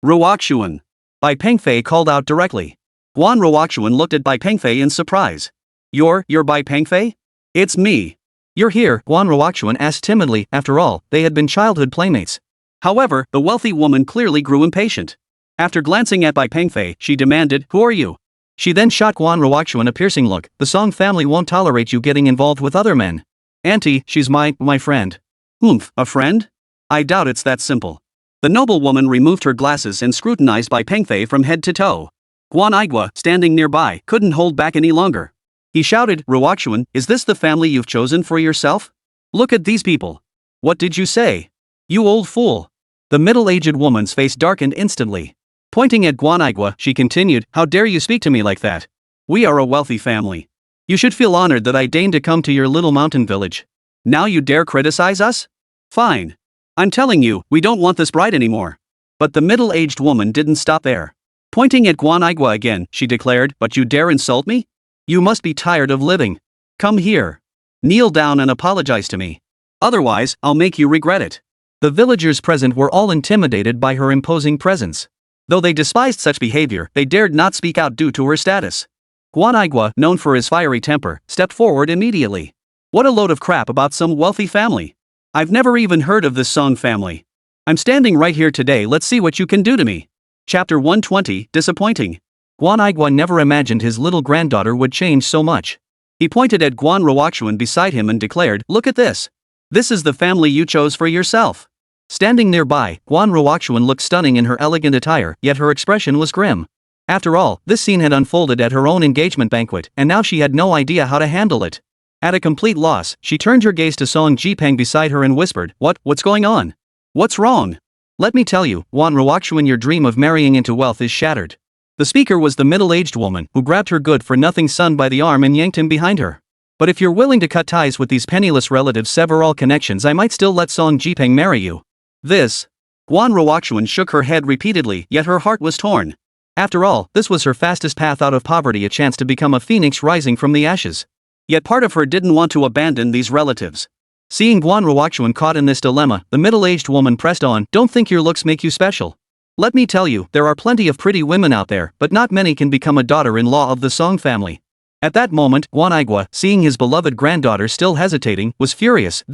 A: Ruoxuan. Bai Pengfei called out directly. Wan Ruoxuan looked at Bai Pengfei in surprise. You're Bai Pengfei? It's me. You're here, Wan Ruoxuan asked timidly, after all, they had been childhood playmates. However, the wealthy woman clearly grew impatient. After glancing at Bai Pengfei, she demanded, who are you? She then shot Wan Ruoxuan a piercing look, the Song family won't tolerate you getting involved with other men. Auntie, she's my friend. A friend? I doubt it's that simple. The noblewoman removed her glasses and scrutinized Bai Pengfei from head to toe. Guan Aigua, standing nearby, couldn't hold back any longer. He shouted, Ruoxuan, is this the family you've chosen for yourself? Look at these people. What did you say? You old fool. The middle-aged woman's face darkened instantly. Pointing at Guan Aigua, she continued, how dare you speak to me like that? We are a wealthy family. You should feel honored that I deigned to come to your little mountain village. Now you dare criticize us? Fine. I'm telling you, we don't want this bride anymore. But the middle-aged woman didn't stop there. Pointing at Guan Aigua again, she declared, but you dare insult me? You must be tired of living. Come here. Kneel down and apologize to me. Otherwise, I'll make you regret it. The villagers present were all intimidated by her imposing presence. Though they despised such behavior, they dared not speak out due to her status. Guan Aigua, known for his fiery temper, stepped forward immediately. What a load of crap about some wealthy family. I've never even heard of this Song family. I'm standing right here today, let's see what you can do to me. Chapter 120, Disappointing. Guan Aigua never imagined his little granddaughter would change so much. He pointed at Guan Ruoxuan beside him and declared, look at this. This is the family you chose for yourself. Standing nearby, Guan Ruoxuan looked stunning in her elegant attire, yet her expression was grim. After all, this scene had unfolded at her own engagement banquet, and now she had no idea how to handle it. At a complete loss, she turned her gaze to Song Jipeng beside her and whispered, what's going on? What's wrong? Let me tell you, Wan Ruoxuan, your dream of marrying into wealth is shattered. The speaker was the middle-aged woman, who grabbed her good-for-nothing son by the arm and yanked him behind her. But if you're willing to cut ties with these penniless relatives, sever all connections, I might still let Song Jipeng marry you. This. Wan Ruoxuan shook her head repeatedly, yet her heart was torn. After all, this was her fastest path out of poverty, a chance to become a phoenix rising from the ashes. Yet part of her didn't want to abandon these relatives. Seeing Guan Ruoxuan caught in this dilemma, the middle-aged woman pressed on, don't think your looks make you special. Let me tell you, there are plenty of pretty women out there, but not many can become a daughter-in-law of the Song family. At that moment, Guan Aigua, seeing his beloved granddaughter still hesitating, was furious.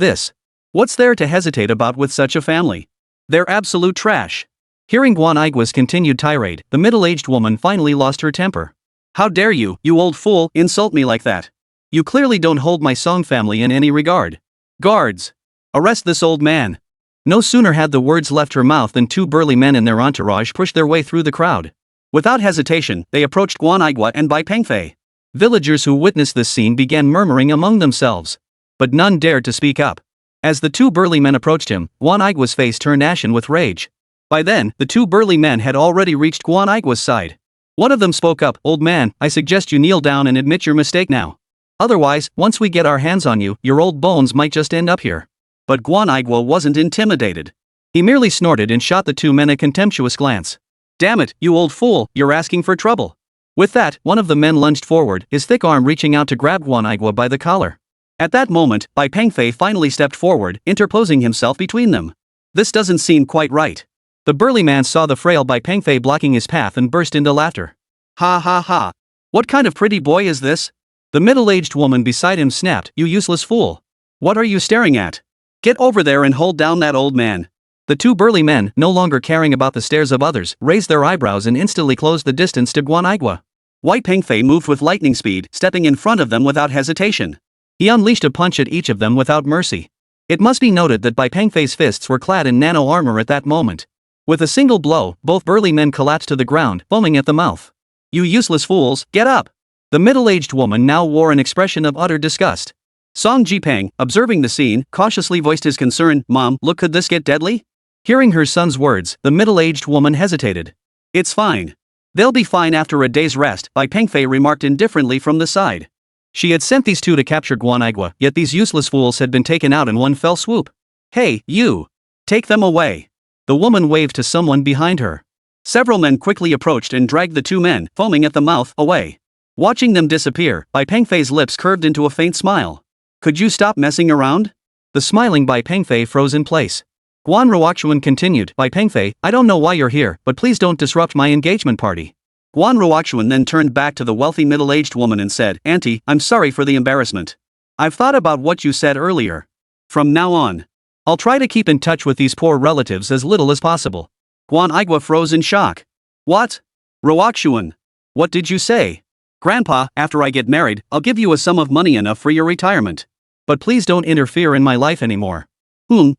A: What's there to hesitate about with such a family? They're absolute trash. Hearing Guan Aigua's continued tirade, the middle-aged woman finally lost her temper. How dare you, you old fool, insult me like that? You clearly don't hold my Song family in any regard. Guards! Arrest this old man! No sooner had the words left her mouth than two burly men and their entourage pushed their way through the crowd. Without hesitation, they approached Guan Aigua and Bai Pengfei. Villagers who witnessed this scene began murmuring among themselves. But none dared to speak up. As the two burly men approached him, Guan Aigua's face turned ashen with rage. By then, the two burly men had already reached Guan Aigua's side. One of them spoke up, old man, I suggest you kneel down and admit your mistake now. Otherwise, once we get our hands on you, your old bones might just end up here. But Guan Aigua wasn't intimidated. He merely snorted and shot the two men a contemptuous glance. Damn it, you old fool, you're asking for trouble. With that, one of the men lunged forward, his thick arm reaching out to grab Guan Aigua by the collar. At that moment, Bai Pengfei finally stepped forward, interposing himself between them. This doesn't seem quite right. The burly man saw the frail Bai Pengfei blocking his path and burst into laughter. Ha ha ha. What kind of pretty boy is this? The middle-aged woman beside him snapped, you useless fool. What are you staring at? Get over there and hold down that old man. The two burly men, no longer caring about the stares of others, raised their eyebrows and instantly closed the distance to Guan Aigua. Bai Pengfei moved with lightning speed, stepping in front of them without hesitation. He unleashed a punch at each of them without mercy. It must be noted that Bai Pengfei's fists were clad in nano armor at that moment. With a single blow, both burly men collapsed to the ground, foaming at the mouth. You useless fools, get up! The middle-aged woman now wore an expression of utter disgust. Song Jipeng, observing the scene, cautiously voiced his concern. Mom, look, could this get deadly? Hearing her son's words, the middle-aged woman hesitated. It's fine. They'll be fine after a day's rest, Bai Pengfei remarked indifferently from the side. She had sent these two to capture Guan Aigua, yet these useless fools had been taken out in one fell swoop. Hey, you! Take them away! The woman waved to someone behind her. Several men quickly approached and dragged the two men, foaming at the mouth, away. Watching them disappear, Bai Pengfei's lips curved into a faint smile. Could you stop messing around? The smiling Bai Pengfei froze in place. Guan Ruoxuan continued, Bai Pengfei, I don't know why you're here, but please don't disrupt my engagement party. Guan Ruoxuan then turned back to the wealthy middle-aged woman and said, Auntie, I'm sorry for the embarrassment. I've thought about what you said earlier. From now on, I'll try to keep in touch with these poor relatives as little as possible. Guan Aigua froze in shock. What? Ruoxuan? What did you say? Grandpa, after I get married, I'll give you a sum of money enough for your retirement. But please don't interfere in my life anymore.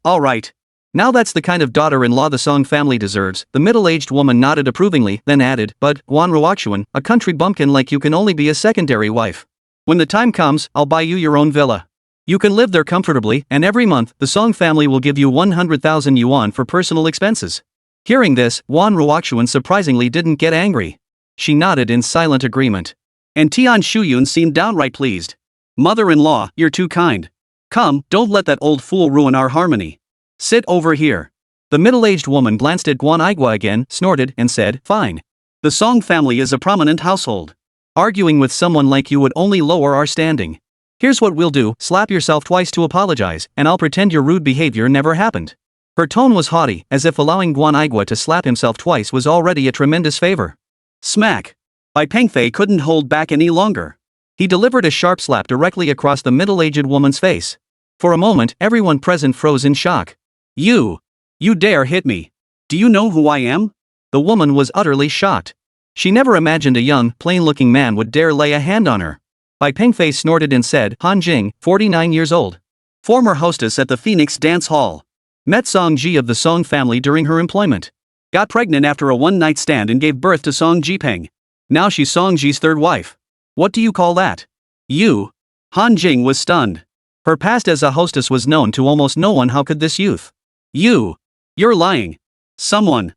A: All right. Now that's the kind of daughter-in-law the Song family deserves, the middle-aged woman nodded approvingly, then added, but, Guan Ruoxuan, a country bumpkin like you can only be a secondary wife. When the time comes, I'll buy you your own villa. You can live there comfortably, and every month, the Song family will give you 100,000 yuan for personal expenses. Hearing this, Guan Ruoxuan surprisingly didn't get angry. She nodded in silent agreement. And Tian Shuyun seemed downright pleased. Mother-in-law, you're too kind. Come, don't let that old fool ruin our harmony. Sit over here. The middle-aged woman glanced at Guan Aigua again, snorted, and said, Fine. The Song family is a prominent household. Arguing with someone like you would only lower our standing. Here's what we'll do, slap yourself twice to apologize, and I'll pretend your rude behavior never happened. Her tone was haughty, as if allowing Guan Aigua to slap himself twice was already a tremendous favor. Smack. Bai Pengfei couldn't hold back any longer. He delivered a sharp slap directly across the middle-aged woman's face. For a moment, everyone present froze in shock. You dare hit me. Do you know who I am? The woman was utterly shocked. She never imagined a young, plain-looking man would dare lay a hand on her. Bai Pengfei snorted and said, Han Jing, 49 years old. Former hostess at the Phoenix Dance Hall. Met Song Ji of the Song family during her employment. Got pregnant after a one-night stand and gave birth to Song Jipeng. Now she's Song Ji's third wife. What do you call that? You? Han Jing was stunned. Her past as a hostess was known to almost no one. How could this youth? You're lying. Someone,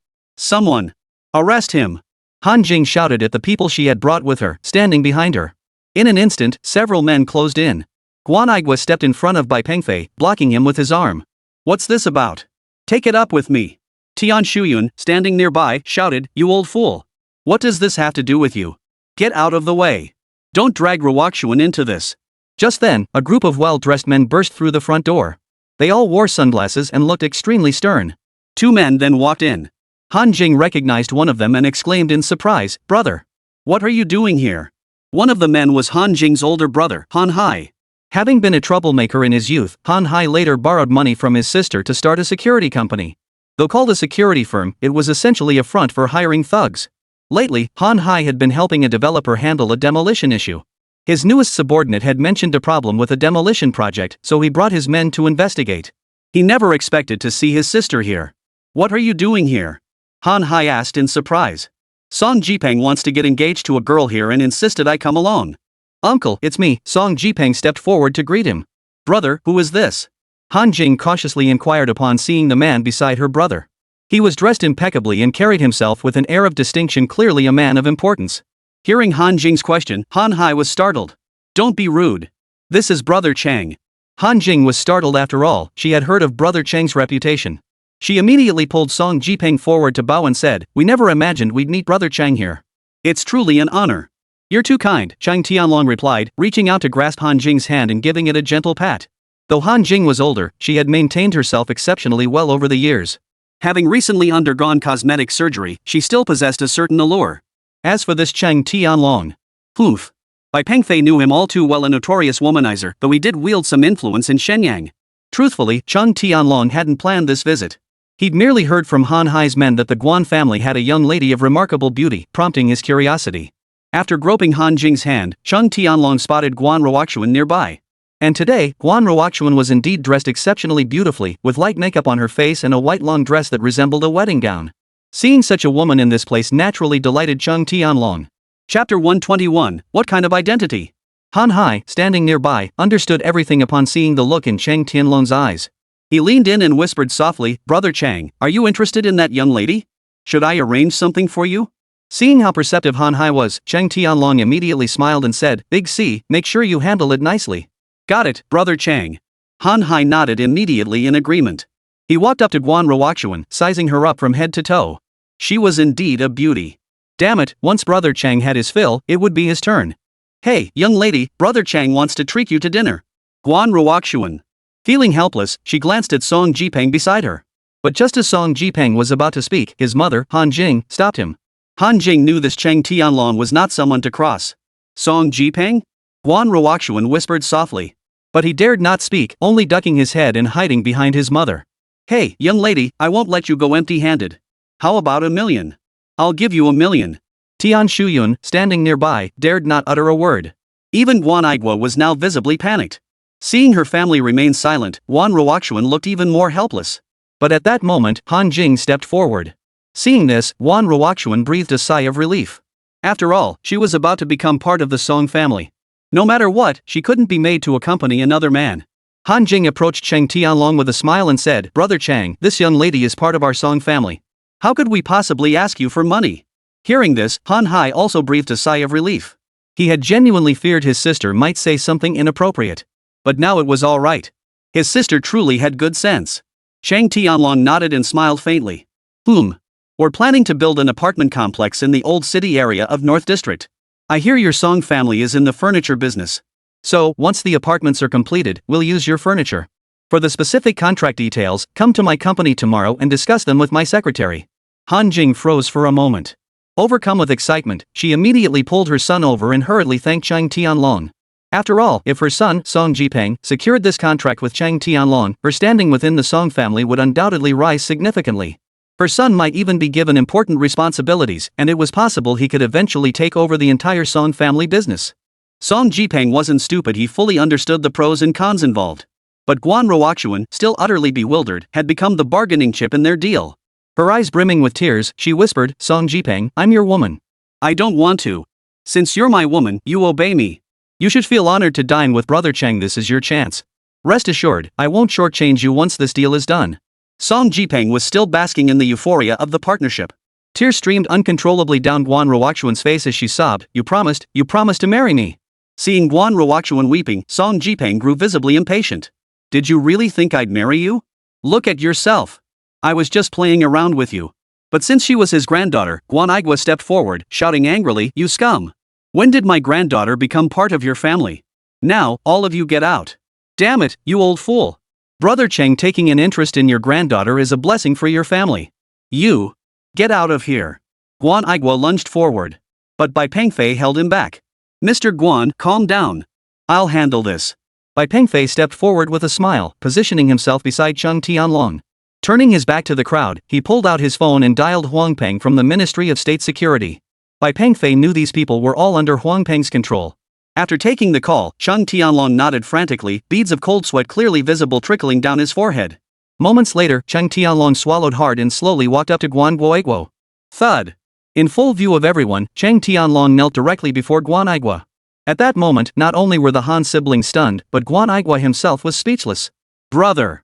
A: arrest him. Han Jing shouted at the people she had brought with her, standing behind her. In an instant, several men closed in. Guan Aigua stepped in front of Bai Pengfei, blocking him with his arm. What's this about? Take it up with me. Tian Shuyun, standing nearby, shouted, You old fool. What does this have to do with you? Get out of the way. Don't drag Ruoxuan into this. Just then, a group of well-dressed men burst through the front door. They all wore sunglasses and looked extremely stern. Two men then walked in. Han Jing recognized one of them and exclaimed in surprise, Brother. What are you doing here? One of the men was Han Jing's older brother, Han Hai. Having been a troublemaker in his youth, Han Hai later borrowed money from his sister to start a security company. Though called a security firm, it was essentially a front for hiring thugs. Lately, Han Hai had been helping a developer handle a demolition issue. His newest subordinate had mentioned a problem with a demolition project, so he brought his men to investigate. He never expected to see his sister here. What are you doing here? Han Hai asked in surprise. Song Jipeng wants to get engaged to a girl here and insisted I come along. Uncle, it's me. Song Jipeng stepped forward to greet him. Brother, who is this? Han Jing cautiously inquired upon seeing the man beside her brother. He was dressed impeccably and carried himself with an air of distinction, clearly a man of importance. Hearing Han Jing's question, Han Hai was startled. Don't be rude. This is Brother Chang. Han Jing was startled after all, she had heard of Brother Chang's reputation. She immediately pulled Song Jipeng forward to bow and said, We never imagined we'd meet Brother Chang here. It's truly an honor. You're too kind, Chang Tianlong replied, reaching out to grasp Han Jing's hand and giving it a gentle pat. Though Han Jing was older, she had maintained herself exceptionally well over the years. Having recently undergone cosmetic surgery, she still possessed a certain allure. As for this Chang Tianlong, Bai Pengfei knew him all too well, a notorious womanizer, though he did wield some influence in Shenyang. Truthfully, Zhang Tingting hadn't planned this visit. He'd merely heard from Han Hai's men that the Guan family had a young lady of remarkable beauty, prompting his curiosity. After groping Han Jing's hand, Zhang Tingting spotted Guan Ruoxuan nearby. And today, Guan Ruoxuan was indeed dressed exceptionally beautifully, with light makeup on her face and a white long dress that resembled a wedding gown. Seeing such a woman in this place naturally delighted Zhang Tingting. Chapter 121, What kind of identity? Han Hai, standing nearby, understood everything upon seeing the look in Zhang Tingting's eyes. He leaned in and whispered softly, "Brother Chang, are you interested in that young lady? Should I arrange something for you?" Seeing how perceptive Han Hai was, Zhang Tingting immediately smiled and said, "Big C, make sure you handle it nicely." "Got it, Brother Chang." Han Hai nodded immediately in agreement. He walked up to Guan Ruoxuan, sizing her up from head to toe. She was indeed a beauty. Damn it, once Brother Chang had his fill, it would be his turn. "Hey, young lady, Brother Chang wants to treat you to dinner." Guan Ruoxuan. Feeling helpless, she glanced at Song Jipeng beside her. But just as Song Jipeng was about to speak, his mother, Han Jing, stopped him. Han Jing knew this Zhang Tingting was not someone to cross. "Song Jipeng?" Guan Ruoxuan whispered softly. But he dared not speak, only ducking his head and hiding behind his mother. "Hey, young lady, I won't let you go empty-handed. How about $1 million? I'll give you $1 million. Tian Shuyun, standing nearby, dared not utter a word. Even Guan Igua was now visibly panicked. Seeing her family remain silent, Guan Ruoxuan looked even more helpless. But at that moment, Han Jing stepped forward. Seeing this, Guan Ruoxuan breathed a sigh of relief. After all, she was about to become part of the Song family. No matter what, she couldn't be made to accompany another man. Han Jing approached Zhang Tingting with a smile and said, "Brother Chang, this young lady is part of our Song family. How could we possibly ask you for money?" Hearing this, Han Hai also breathed a sigh of relief. He had genuinely feared his sister might say something inappropriate. But now it was all right. His sister truly had good sense. Zhang Tingting nodded and smiled faintly. We're planning to build an apartment complex in the old city area of North District. I hear your Song family is in the furniture business. So, once the apartments are completed, we'll use your furniture. For the specific contract details, come to my company tomorrow and discuss them with my secretary." Han Jing froze for a moment. Overcome with excitement, she immediately pulled her son over and hurriedly thanked Zhang Tingting. After all, if her son, Song Jipeng, secured this contract with Zhang Tingting, her standing within the Song family would undoubtedly rise significantly. Her son might even be given important responsibilities, and it was possible he could eventually take over the entire Song family business. Song Jipeng wasn't stupid, he fully understood the pros and cons involved. But Guan Ruoxuan, still utterly bewildered, had become the bargaining chip in their deal. Her eyes brimming with tears, she whispered, "Song Jipeng, I'm your woman." "I don't want to. Since you're my woman, you obey me. You should feel honored to dine with Brother Chang, this is your chance. Rest assured, I won't shortchange you once this deal is done." Song Jipeng was still basking in the euphoria of the partnership. Tears streamed uncontrollably down Guan Ruoxuan's face as she sobbed, you promised to marry me." Seeing Guan Ruoxuan weeping, Song Jipeng grew visibly impatient. "Did you really think I'd marry you? Look at yourself. I was just playing around with you." But since she was his granddaughter, Guan Igua stepped forward, shouting angrily, "You scum! When did my granddaughter become part of your family? Now, all of you get out. Damn it, you old fool. Brother Chang taking an interest in your granddaughter is a blessing for your family. You. Get out of here." Guan Igua lunged forward. But Bai Pengfei held him back. "Mr. Guan, calm down. I'll handle this." Bai Pengfei stepped forward with a smile, positioning himself beside Zhang Tingting. Turning his back to the crowd, he pulled out his phone and dialed Huang Peng from the Ministry of State Security. Bai Pengfei knew these people were all under Huang Peng's control. After taking the call, Zhang Tingting nodded frantically, beads of cold sweat clearly visible trickling down his forehead. Moments later, Zhang Tingting swallowed hard and slowly walked up to Guan Guoiguo. Thud. In full view of everyone, Zhang Tingting knelt directly before Guan Igua. At that moment, not only were the Han siblings stunned, but Guan Igua himself was speechless. Brother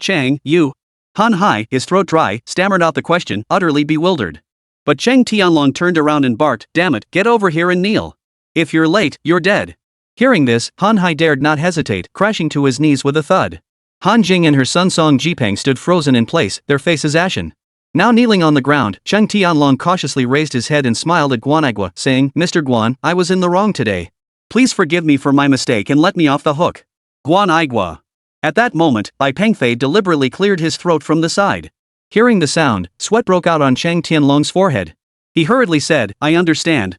A: Chang, you." Han Hai, his throat dry, stammered out the question, utterly bewildered. But Zhang Tingting turned around and barked, "Damn it, get over here and kneel. If you're late, you're dead." Hearing this, Han Hai dared not hesitate, crashing to his knees with a thud. Han Jing and her son Song Jipeng stood frozen in place, their faces ashen. Now kneeling on the ground, Zhang Tingting cautiously raised his head and smiled at Guan Igua, saying, "Mr. Guan, I was in the wrong today. Please forgive me for my mistake and let me off the hook." Guan Igua. At that moment, Bai Pengfei deliberately cleared his throat from the side. Hearing the sound, sweat broke out on Zhang Tingting's forehead. He hurriedly said, I understand.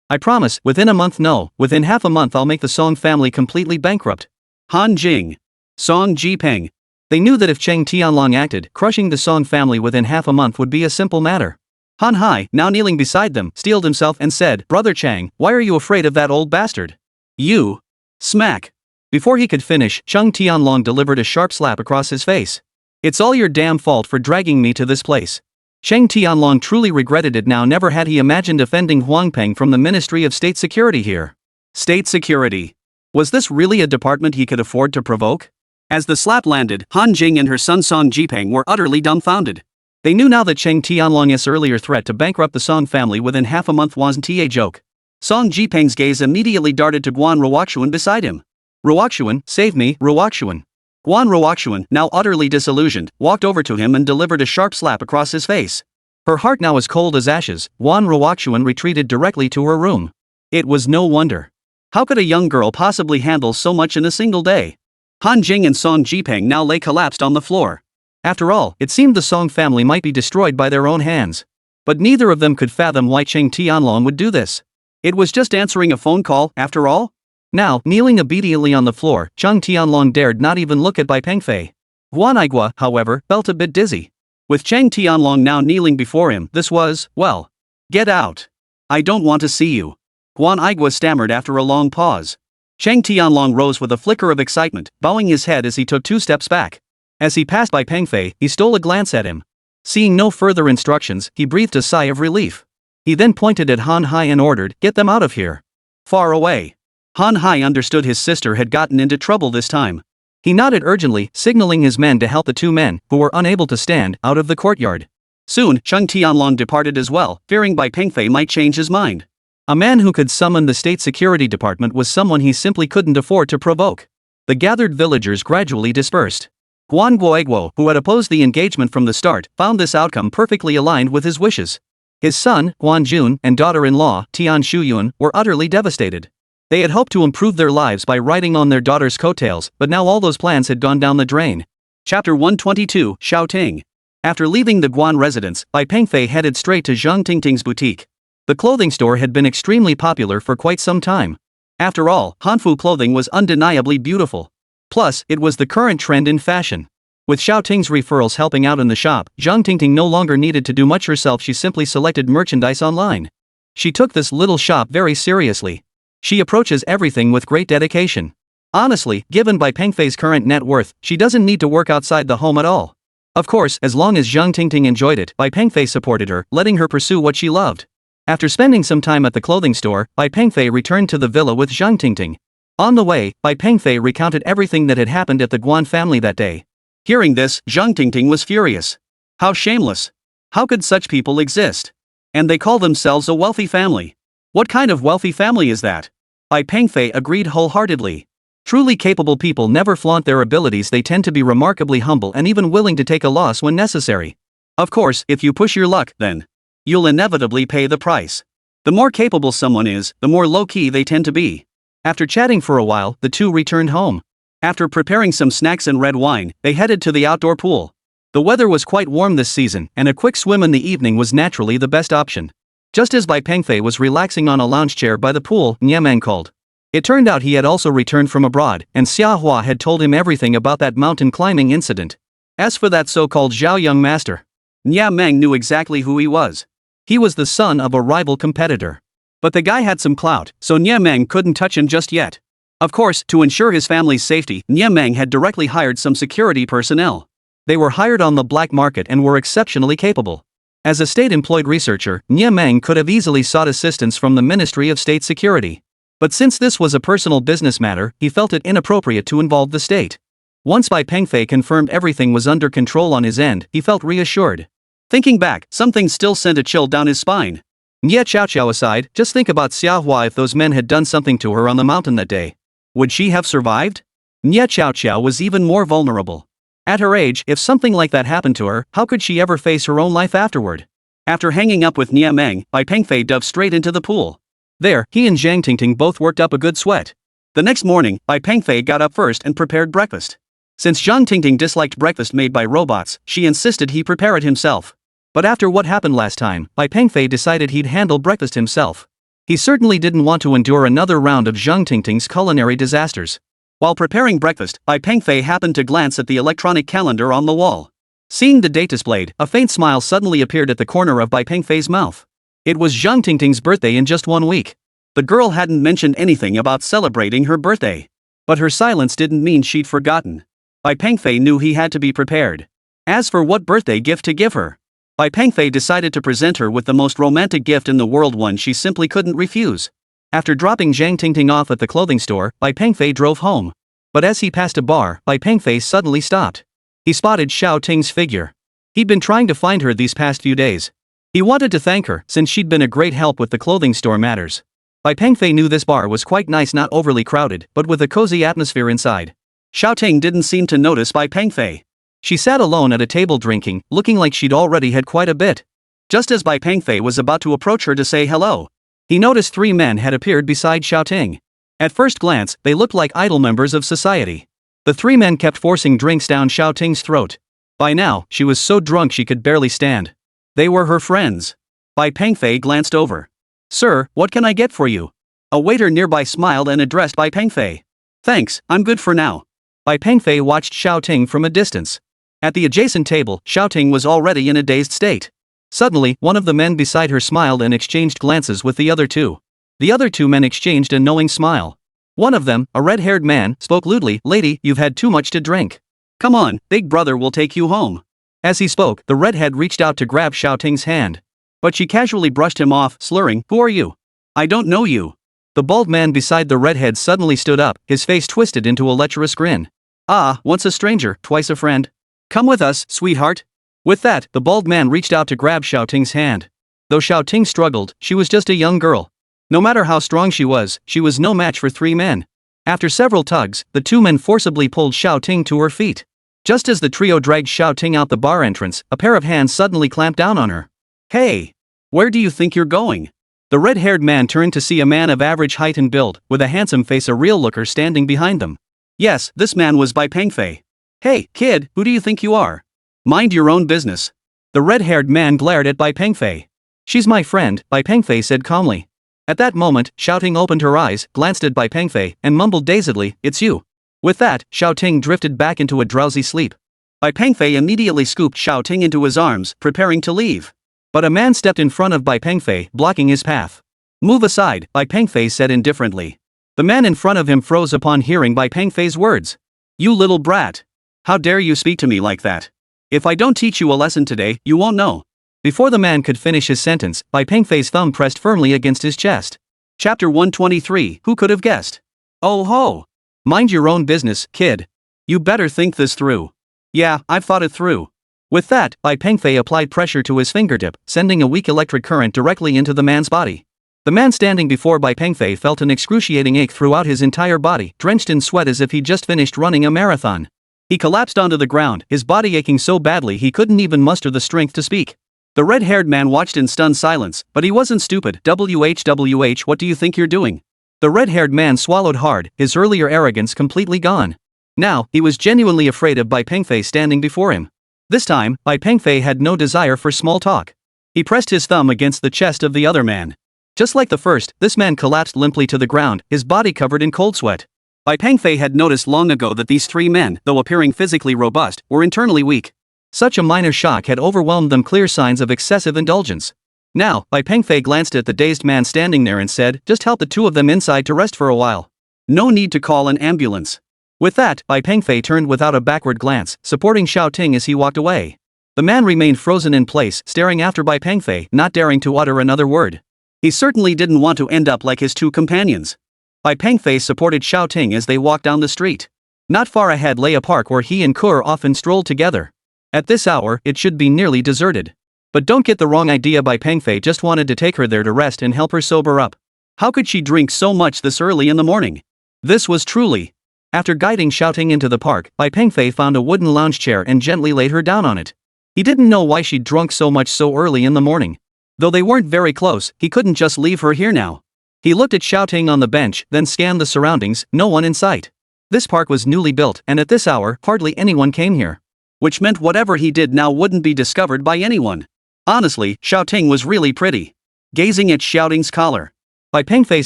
A: I promise, within a month, no, within half a month I'll make the Song family completely bankrupt." Han Jing. Song Ji-peng. They knew that if Zhang Tingting acted, crushing the Song family within half a month would be a simple matter. Han Hai, now kneeling beside them, steeled himself and said, "Brother Chang, why are you afraid of that old bastard?" You. Smack. Before he could finish, Zhang Tingting delivered a sharp slap across his face. "It's all your damn fault for dragging me to this place." Zhang Tingting truly regretted it now. Never had he imagined offending Huang Peng from the Ministry of State Security here. State Security. Was this really a department he could afford to provoke? As the slap landed, Han Jing and her son Song Jipeng were utterly dumbfounded. They knew now that Zhang Tingting's earlier threat to bankrupt the Song family within half a month wasn't a joke. Song Jipeng's gaze immediately darted to Guan Ruoxuan beside him. "Ruoxuan, save me, Ruoxuan." Guan Ruoxuan, now utterly disillusioned, walked over to him and delivered a sharp slap across his face. Her heart now as cold as ashes, Guan Ruoxuan retreated directly to her room. It was no wonder. How could a young girl possibly handle so much in a single day? Han Jing and Song Jipeng now lay collapsed on the floor. After all, it seemed the Song family might be destroyed by their own hands. But neither of them could fathom why Zhang Tingting would do this. It was just answering a phone call, after all. Now, kneeling obediently on the floor, Zhang Tingting dared not even look at Bai Pengfei. Guan Igua, however, felt a bit dizzy. With Zhang Tingting now kneeling before him, this was, well, get out. I don't want to see you. Guan Igua stammered after a long pause. Zhang Tingting rose with a flicker of excitement, bowing his head as he took 2 steps back. As he passed by Pengfei, he stole a glance at him. Seeing no further instructions, he breathed a sigh of relief. He then pointed at Han Hai and ordered, "Get them out of here. Far away." Han Hai understood his sister had gotten into trouble this time. He nodded urgently, signaling his men to help the 2 men, who were unable to stand, out of the courtyard. Soon, Zhang Tingting departed as well, fearing Bai Pengfei might change his mind. A man who could summon the State Security Department was someone he simply couldn't afford to provoke. The gathered villagers gradually dispersed. Guan Guoiguo, who had opposed the engagement from the start, found this outcome perfectly aligned with his wishes. His son, Guan Jun, and daughter-in-law, Tian Shuyun, were utterly devastated. They had hoped to improve their lives by riding on their daughter's coattails, but now all those plans had gone down the drain. Chapter 122, Xiaoting. After leaving the Guan residence, Bai Pengfei headed straight to Zhang Tingting's boutique. The clothing store had been extremely popular for quite some time. After all, Hanfu clothing was undeniably beautiful. Plus, it was the current trend in fashion. With Xiaoting's referrals helping out in the shop, Zhang Tingting no longer needed to do much herself. She simply selected merchandise online. She took this little shop very seriously. She approaches everything with great dedication. Honestly, given Bai Pengfei's current net worth, she doesn't need to work outside the home at all. Of course, as long as Zhang Tingting enjoyed it, Bai Pengfei supported her, letting her pursue what she loved. After spending some time at the clothing store, Bai Pengfei returned to the villa with Zhang Tingting. On the way, Bai Pengfei recounted everything that had happened at the Guan family that day. Hearing this, Zhang Tingting was furious. How shameless. How could such people exist? And they call themselves a wealthy family. What kind of wealthy family is that? Bai Pengfei agreed wholeheartedly. Truly capable people never flaunt their abilities. They tend to be remarkably humble and even willing to take a loss when necessary. Of course, if you push your luck, then you'll inevitably pay the price. The more capable someone is, the more low-key they tend to be. After chatting for a while, the 2 returned home. After preparing some snacks and red wine, they headed to the outdoor pool. The weather was quite warm this season, and a quick swim in the evening was naturally the best option. Just as Bai Pengfei was relaxing on a lounge chair by the pool, Niamang called. It turned out he had also returned from abroad, and Xia Hua had told him everything about that mountain climbing incident. As for that so-called Zhao Young master, Niamang knew exactly who he was. He was the son of a rival competitor. But the guy had some clout, so Niamang couldn't touch him just yet. Of course, to ensure his family's safety, Niamang had directly hired some security personnel. They were hired on the black market and were exceptionally capable. As a state-employed researcher, Niamang could have easily sought assistance from the Ministry of State Security. But since this was a personal business matter, he felt it inappropriate to involve the state. Once Bai Pengfei confirmed everything was under control on his end, he felt reassured. Thinking back, something still sent a chill down his spine. Nye Chao aside, just think about Xia Hua. If those men had done something to her on the mountain that day, would she have survived? Nye Chao was even more vulnerable. At her age, if something like that happened to her, how could she ever face her own life afterward? After hanging up with Niamang, Bai Pengfei dove straight into the pool. There, he and Zhang Tingting both worked up a good sweat. The next morning, Bai Pengfei got up first and prepared breakfast. Since Zhang Tingting disliked breakfast made by robots, she insisted he prepare it himself. But after what happened last time, Bai Pengfei decided he'd handle breakfast himself. He certainly didn't want to endure another round of Zhang Tingting's culinary disasters. While preparing breakfast, Bai Pengfei happened to glance at the electronic calendar on the wall. Seeing the date displayed, a faint smile suddenly appeared at the corner of Bai Pengfei's mouth. It was Zhang Tingting's birthday in just 1 week. The girl hadn't mentioned anything about celebrating her birthday. But her silence didn't mean she'd forgotten. Bai Pengfei knew he had to be prepared. As for what birthday gift to give her, Bai Pengfei decided to present her with the most romantic gift in the world, one she simply couldn't refuse. After dropping Zhang Tingting off at the clothing store, Bai Pengfei drove home. But as he passed a bar, Bai Pengfei suddenly stopped. He spotted Xiaoting's figure. He'd been trying to find her these past few days. He wanted to thank her since she'd been a great help with the clothing store matters. Bai Pengfei knew this bar was quite nice, not overly crowded, but with a cozy atmosphere inside. Xiaoting didn't seem to notice Bai Pengfei. She sat alone at a table drinking, looking like she'd already had quite a bit. Just as Bai Pengfei was about to approach her to say hello, he noticed 3 men had appeared beside Xiaoting. At first glance, they looked like idle members of society. The 3 men kept forcing drinks down Xiaoting's throat. By now, she was so drunk she could barely stand. They were her friends. Bai Pengfei glanced over. "Sir, what can I get for you?" A waiter nearby smiled and addressed Bai Pengfei. "Thanks, I'm good for now." Bai Pengfei watched Xiaoting from a distance. At the adjacent table, Xiaoting was already in a dazed state. Suddenly, one of the men beside her smiled and exchanged glances with the other 2. The other 2 men exchanged a knowing smile. One of them, a red-haired man, spoke lewdly, "Lady, you've had too much to drink. Come on, big brother will take you home." As he spoke, the redhead reached out to grab Xiaoting's hand. But she casually brushed him off, slurring, "Who are you? I don't know you." The bald man beside the redhead suddenly stood up, his face twisted into a lecherous grin. "Ah, once a stranger, twice a friend. Come with us, sweetheart." With that, the bald man reached out to grab Xiaoting's hand. Though Xiaoting struggled, she was just a young girl. No matter how strong she was no match for 3 men. After several tugs, the 2 men forcibly pulled Xiaoting to her feet. Just as the trio dragged Xiaoting out the bar entrance, a pair of hands suddenly clamped down on her. "Hey! Where do you think you're going?" The red-haired man turned to see a man of average height and build, with a handsome face, a real looker, standing behind them. Yes, this man was Bai Pengfei. "Hey, kid, who do you think you are? Mind your own business." The red-haired man glared at Bai Pengfei. "She's my friend," Bai Pengfei said calmly. At that moment, Xiaoting opened her eyes, glanced at Bai Pengfei, and mumbled dazedly, "It's you." With that, Xiaoting drifted back into a drowsy sleep. Bai Pengfei immediately scooped Xiaoting into his arms, preparing to leave. But a man stepped in front of Bai Pengfei, blocking his path. "Move aside," Bai Pengfei said indifferently. The man in front of him froze upon hearing Bai Pengfei's words. "You little brat. How dare you speak to me like that? If I don't teach you a lesson today, you won't know." Before the man could finish his sentence, Bai Pengfei's thumb pressed firmly against his chest. Chapter 123, Who could have guessed? Oh ho! Mind your own business, kid. You better think this through. Yeah, I've thought it through. With that, Bai Pengfei applied pressure to his fingertip, sending a weak electric current directly into the man's body. The man standing before Bai Pengfei felt an excruciating ache throughout his entire body, drenched in sweat as if he'd just finished running a marathon. He collapsed onto the ground, his body aching so badly he couldn't even muster the strength to speak. The red-haired man watched in stunned silence, but he wasn't stupid. WH, what do you think you're doing? The red-haired man swallowed hard, his earlier arrogance completely gone. Now, he was genuinely afraid of Bai Pengfei standing before him. This time, Bai Pengfei had no desire for small talk. He pressed his thumb against the chest of the other man. Just like the first, this man collapsed limply to the ground, his body covered in cold sweat. Bai Pengfei had noticed long ago that these 3 men, though appearing physically robust, were internally weak. Such a minor shock had overwhelmed them, clear signs of excessive indulgence. Now, Bai Pengfei glanced at the dazed man standing there and said, "Just help the 2 of them inside to rest for a while. No need to call an ambulance." With that, Bai Pengfei turned without a backward glance, supporting Xiaoting as he walked away. The man remained frozen in place, staring after Bai Pengfei, not daring to utter another word. He certainly didn't want to end up like his 2 companions. Bai Pengfei supported Xiaoting as they walked down the street. Not far ahead lay a park where he and Kur often strolled together. At this hour, it should be nearly deserted. But don't get the wrong idea, Bai Pengfei just wanted to take her there to rest and help her sober up. How could she drink so much this early in the morning? This was truly. After guiding Xiaoting into the park, Bai Pengfei found a wooden lounge chair and gently laid her down on it. He didn't know why she'd drunk so much so early in the morning. Though they weren't very close, he couldn't just leave her here now. He looked at Xiaoting on the bench, then scanned the surroundings, no one in sight. This park was newly built, and at this hour, hardly anyone came here. Which meant whatever he did now wouldn't be discovered by anyone. Honestly, Xiaoting was really pretty. Gazing at Xiaoting's collar, Bai Pengfei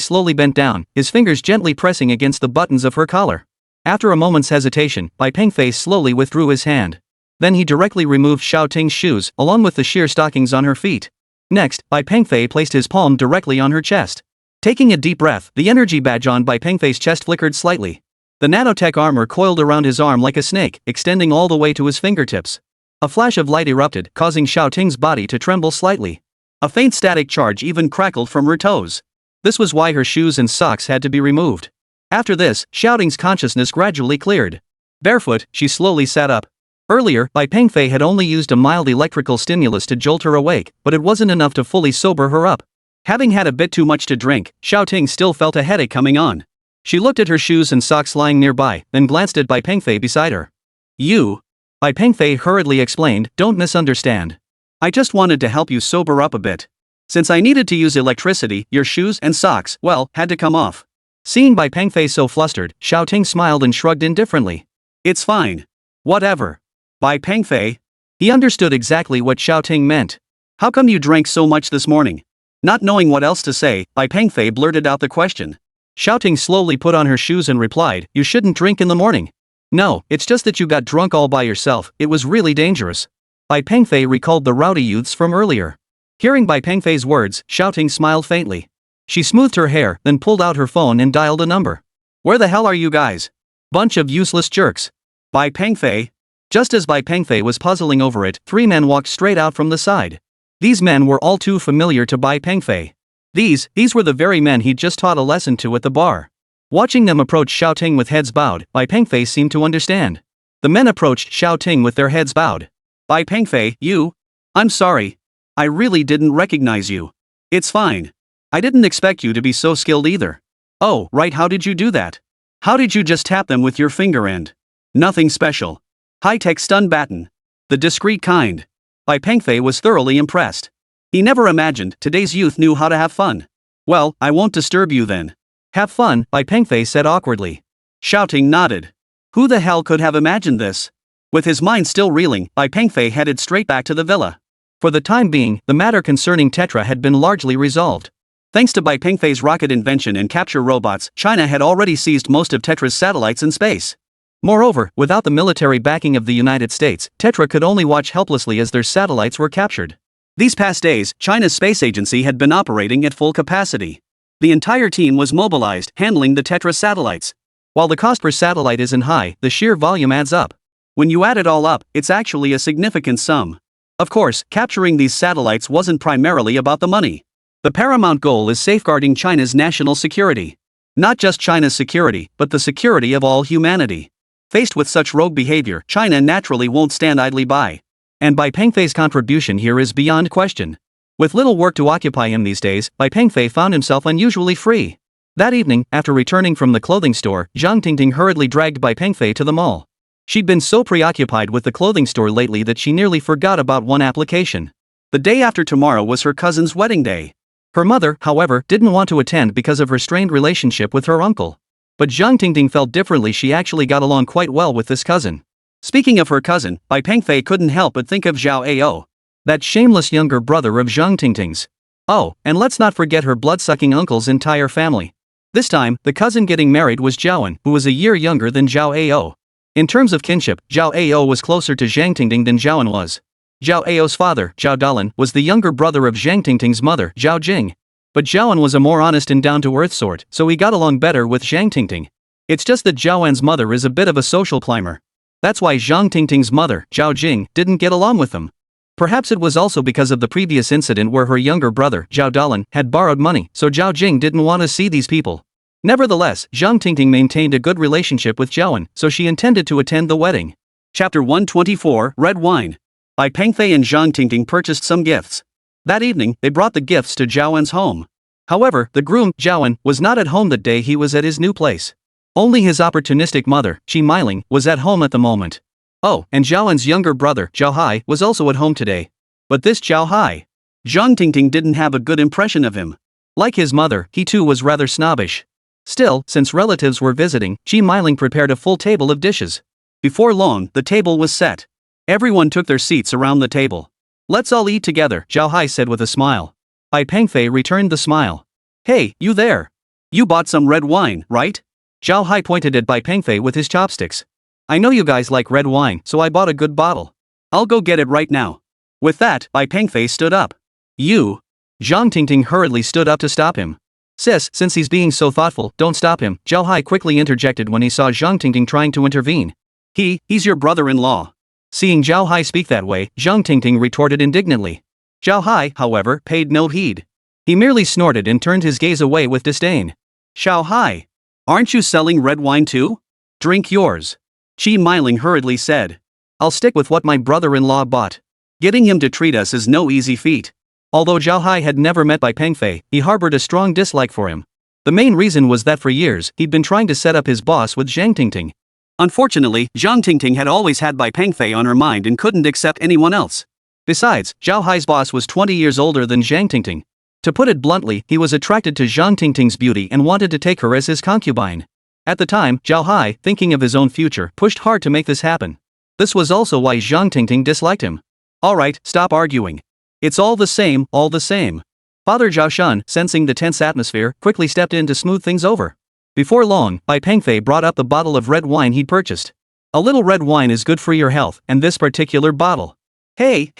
A: slowly bent down, his fingers gently pressing against the buttons of her collar. After a moment's hesitation, Bai Pengfei slowly withdrew his hand. Then he directly removed Xiaoting's shoes, along with the sheer stockings on her feet. Next, Bai Pengfei placed his palm directly on her chest. Taking a deep breath, the energy badge on Bai Pengfei's chest flickered slightly. The nanotech armor coiled around his arm like a snake, extending all the way to his fingertips. A flash of light erupted, causing Xiaoting's body to tremble slightly. A faint static charge even crackled from her toes. This was why her shoes and socks had to be removed. After this, Xiaoting's consciousness gradually cleared. Barefoot, she slowly sat up. Earlier, Bai Pengfei had only used a mild electrical stimulus to jolt her awake, but it wasn't enough to fully sober her up. Having had a bit too much to drink, Xiaoting still felt a headache coming on. She looked at her shoes and socks lying nearby, then glanced at Bai Pengfei beside her. "You," Bai Pengfei hurriedly explained, "don't misunderstand. I just wanted to help you sober up a bit. Since I needed to use electricity, your shoes and socks, well, had to come off." Seeing Bai Pengfei so flustered, Xiaoting smiled and shrugged indifferently. "It's fine. Whatever." Bai Pengfei. He understood exactly what Xiaoting meant. "How come you drank so much this morning?" Not knowing what else to say, Bai Pengfei blurted out the question. Xiaoting slowly put on her shoes and replied, "You shouldn't drink in the morning." "No, it's just that you got drunk all by yourself, it was really dangerous." Bai Pengfei recalled the rowdy youths from earlier. Hearing Bai Pengfei's words, Xiaoting smiled faintly. She smoothed her hair, then pulled out her phone and dialed a number. "Where the hell are you guys? Bunch of useless jerks." Bai Pengfei. Just as Bai Pengfei was puzzling over it, 3 men walked straight out from the side. These men were all too familiar to Bai Pengfei. These were the very men he'd just taught a lesson to at the bar. Watching them approach Xiaoting with heads bowed, Bai Pengfei seemed to understand. The men approached Xiaoting with their heads bowed. "Bai Pengfei, you? I'm sorry. I really didn't recognize you." "It's fine. I didn't expect you to be so skilled either." "Oh, right, how did you do that? How did you just tap them with your finger and..." "Nothing special. High-tech stun baton. The discreet kind." Bai Pengfei was thoroughly impressed. He never imagined today's youth knew how to have fun. "Well, I won't disturb you then." "Have fun," Bai Pengfei said awkwardly. Xiaoting nodded. Who the hell could have imagined this? With his mind still reeling, Bai Pengfei headed straight back to the villa. For the time being, the matter concerning Tetra had been largely resolved. Thanks to Bai Pengfei's rocket invention and capture robots, China had already seized most of Tetra's satellites in space. Moreover, without the military backing of the United States, Tetra could only watch helplessly as their satellites were captured. These past days, China's space agency had been operating at full capacity. The entire team was mobilized, handling the Tetra satellites. While the cost per satellite isn't high, the sheer volume adds up. When you add it all up, it's actually a significant sum. Of course, capturing these satellites wasn't primarily about the money. The paramount goal is safeguarding China's national security. Not just China's security, but the security of all humanity. Faced with such rogue behavior, China naturally won't stand idly by. And Bai Pengfei's contribution here is beyond question. With little work to occupy him these days, Bai Pengfei found himself unusually free. That evening, after returning from the clothing store, Zhang Tingting hurriedly dragged Bai Pengfei to the mall. She'd been so preoccupied with the clothing store lately that she nearly forgot about one application. The day after tomorrow was her cousin's wedding day. Her mother, however, didn't want to attend because of her strained relationship with her uncle. But Zhang Tingting felt differently. She actually got along quite well with this cousin. Speaking of her cousin, Bai Pengfei couldn't help but think of Zhao Ao. That shameless younger brother of Zhang Tingting's. Oh, and let's not forget her blood-sucking uncle's entire family. This time, the cousin getting married was Zhaoan, who was a year younger than Zhao Ao. In terms of kinship, Zhao Ao was closer to Zhang Tingting than Zhaoan was. Zhao Ao's father, Zhao Dalan, was the younger brother of Zhang Tingting's mother, Zhao Jing. But Zhaoan was a more honest and down-to-earth sort, so he got along better with Zhang Tingting. It's just that Zhaoan's mother is a bit of a social climber. That's why Zhang Tingting's mother, Zhao Jing, didn't get along with them. Perhaps it was also because of the previous incident where her younger brother, Zhao Dalan, had borrowed money, so Zhao Jing didn't want to see these people. Nevertheless, Zhang Tingting maintained a good relationship with Zhaoan, so she intended to attend the wedding. Chapter 124, Red Wine. Bai Pengfei and Zhang Tingting purchased some gifts. That evening, they brought the gifts to Zhaoan's home. However, the groom, Zhaoan, was not at home that day. He was at his new place. Only his opportunistic mother, Qi Meiling, was at home at the moment. Oh, and Zhaoan's younger brother, Zhao Hai, was also at home today. But this Zhao Hai, Zhang Tingting didn't have a good impression of him. Like his mother, he too was rather snobbish. Still, since relatives were visiting, Qi Meiling prepared a full table of dishes. Before long, the table was set. Everyone took their seats around the table. "Let's all eat together," Zhao Hai said with a smile. Bai Pengfei returned the smile. "Hey, you there. You bought some red wine, right?" Zhao Hai pointed at Bai Pengfei with his chopsticks. I know you guys like red wine, so I bought a good bottle. I'll go get it right now. With that, Bai Pengfei stood up. You. Zhang Tingting hurriedly stood up to stop him. Sis, since he's being so thoughtful, don't stop him, Zhao Hai quickly interjected when he saw Zhang Tingting trying to intervene. He's your brother-in-law. Seeing Zhao Hai speak that way, Zhang Tingting retorted indignantly. Zhao Hai, however, paid no heed. He merely snorted and turned his gaze away with disdain. Zhao Hai. Aren't you selling red wine too? Drink yours. Qi Mailing hurriedly said. I'll stick with what my brother-in-law bought. Getting him to treat us is no easy feat. Although Zhao Hai had never met Bai Pengfei, he harbored a strong dislike for him. The main reason was that for years he'd been trying to set up his boss with Zhang Tingting. Unfortunately, Zhang Tingting had always had Bai Pengfei on her mind and couldn't accept anyone else. Besides, Zhao Hai's boss was 20 years older than Zhang Tingting. To put it bluntly, he was attracted to Zhang Tingting's beauty and wanted to take her as his concubine. At the time, Zhao Hai, thinking of his own future, pushed hard to make this happen. This was also why Zhang Tingting disliked him. Alright, stop arguing. It's all the same, all the same. Father Zhao Shun, sensing the tense atmosphere, quickly stepped in to smooth things over. Before long, Bai Pengfei brought up the bottle of red wine he'd purchased. A little red wine is good for your health, and this particular bottle. Hey!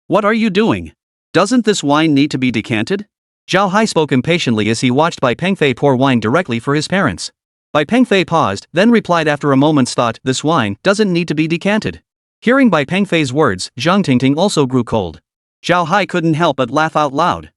A: What are you doing? Doesn't this wine need to be decanted? Zhao Hai spoke impatiently as he watched Bai Pengfei pour wine directly for his parents. Bai Pengfei paused, then replied after a moment's thought, this wine doesn't need to be decanted. Hearing Bai Pengfei's words, Zhang Tingting also grew cold. Zhao Hai couldn't help but laugh out loud.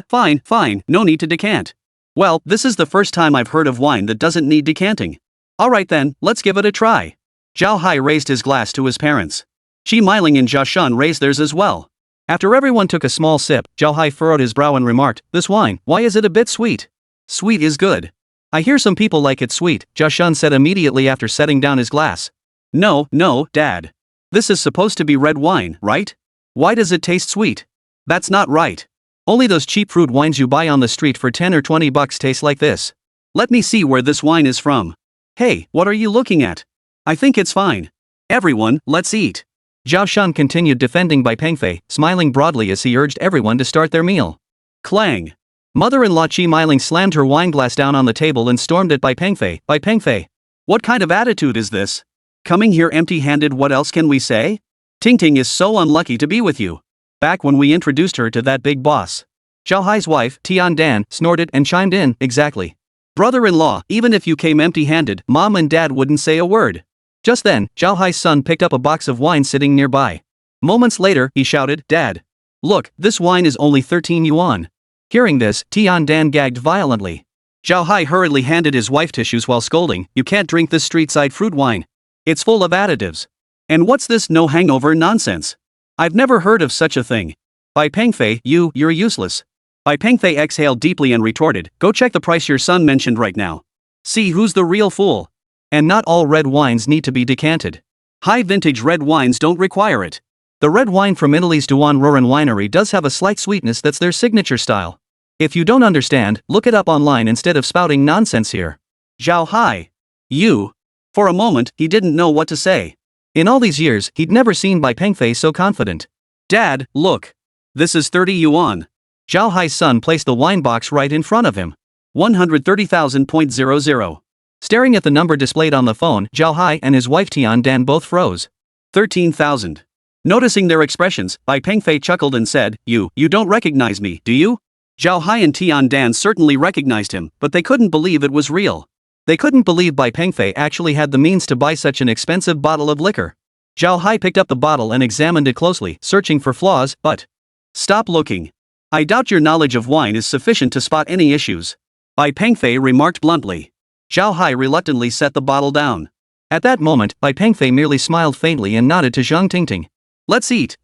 A: Fine, no need to decant. Well, this is the first time I've heard of wine that doesn't need decanting. Alright then, let's give it a try. Zhao Hai raised his glass to his parents. Qi Mailing and Zhao Shun raised theirs as well. After everyone took a small sip, Zhao Hai furrowed his brow and remarked, this wine, why is it a bit sweet? Sweet is good. I hear some people like it sweet, Zhao Shun said immediately after setting down his glass. No, Dad. This is supposed to be red wine, right? Why does it taste sweet? That's not right. Only those cheap fruit wines you buy on the street for 10 or 20 bucks taste like this. Let me see where this wine is from. Hey, what are you looking at? I think it's fine. Everyone, let's eat. Zhao Shun continued defending Bai Pengfei, smiling broadly as he urged everyone to start their meal. Clang. Mother-in-law Qi Mailing slammed her wineglass down on the table and stormed at Bai Pengfei. Bai Pengfei. What kind of attitude is this? Coming here empty-handed, what else can we say? Tingting is so unlucky to be with you. Back when we introduced her to that big boss. Zhao Hai's wife, Tian Dan, snorted and chimed in, exactly. Brother-in-law, even if you came empty-handed, Mom and Dad wouldn't say a word. Just then, Zhao Hai's son picked up a box of wine sitting nearby. Moments later, he shouted, Dad. Look, this wine is only 13 yuan. Hearing this, Tian Dan gagged violently. Zhao Hai hurriedly handed his wife tissues while scolding, you can't drink this street-side fruit wine. It's full of additives. And what's this no hangover nonsense? I've never heard of such a thing. Bai Pengfei, you're useless. Bai Pengfei exhaled deeply and retorted, go check the price your son mentioned right now. See who's the real fool. And not all red wines need to be decanted. High-vintage red wines don't require it. The red wine from Italy's Duan Roran winery does have a slight sweetness that's their signature style. If you don't understand, look it up online instead of spouting nonsense here. Zhao Hai. You. For a moment, he didn't know what to say. In all these years, he'd never seen Bai Pengfei so confident. Dad, look. This is 30 yuan. Zhao Hai's son placed the wine box right in front of him. 130,000.00. Staring at the number displayed on the phone, Zhao Hai and his wife Tian Dan both froze. 13,000. Noticing their expressions, Bai Pengfei chuckled and said, You don't recognize me, do you? Zhao Hai and Tian Dan certainly recognized him, but they couldn't believe it was real. They couldn't believe Bai Pengfei actually had the means to buy such an expensive bottle of liquor. Zhao Hai picked up the bottle and examined it closely, searching for flaws, but... Stop looking. I doubt your knowledge of wine is sufficient to spot any issues. Bai Pengfei remarked bluntly. Zhao Hai reluctantly set the bottle down. At that moment, Bai Pengfei merely smiled faintly and nodded to Zhang Tingting. Let's eat.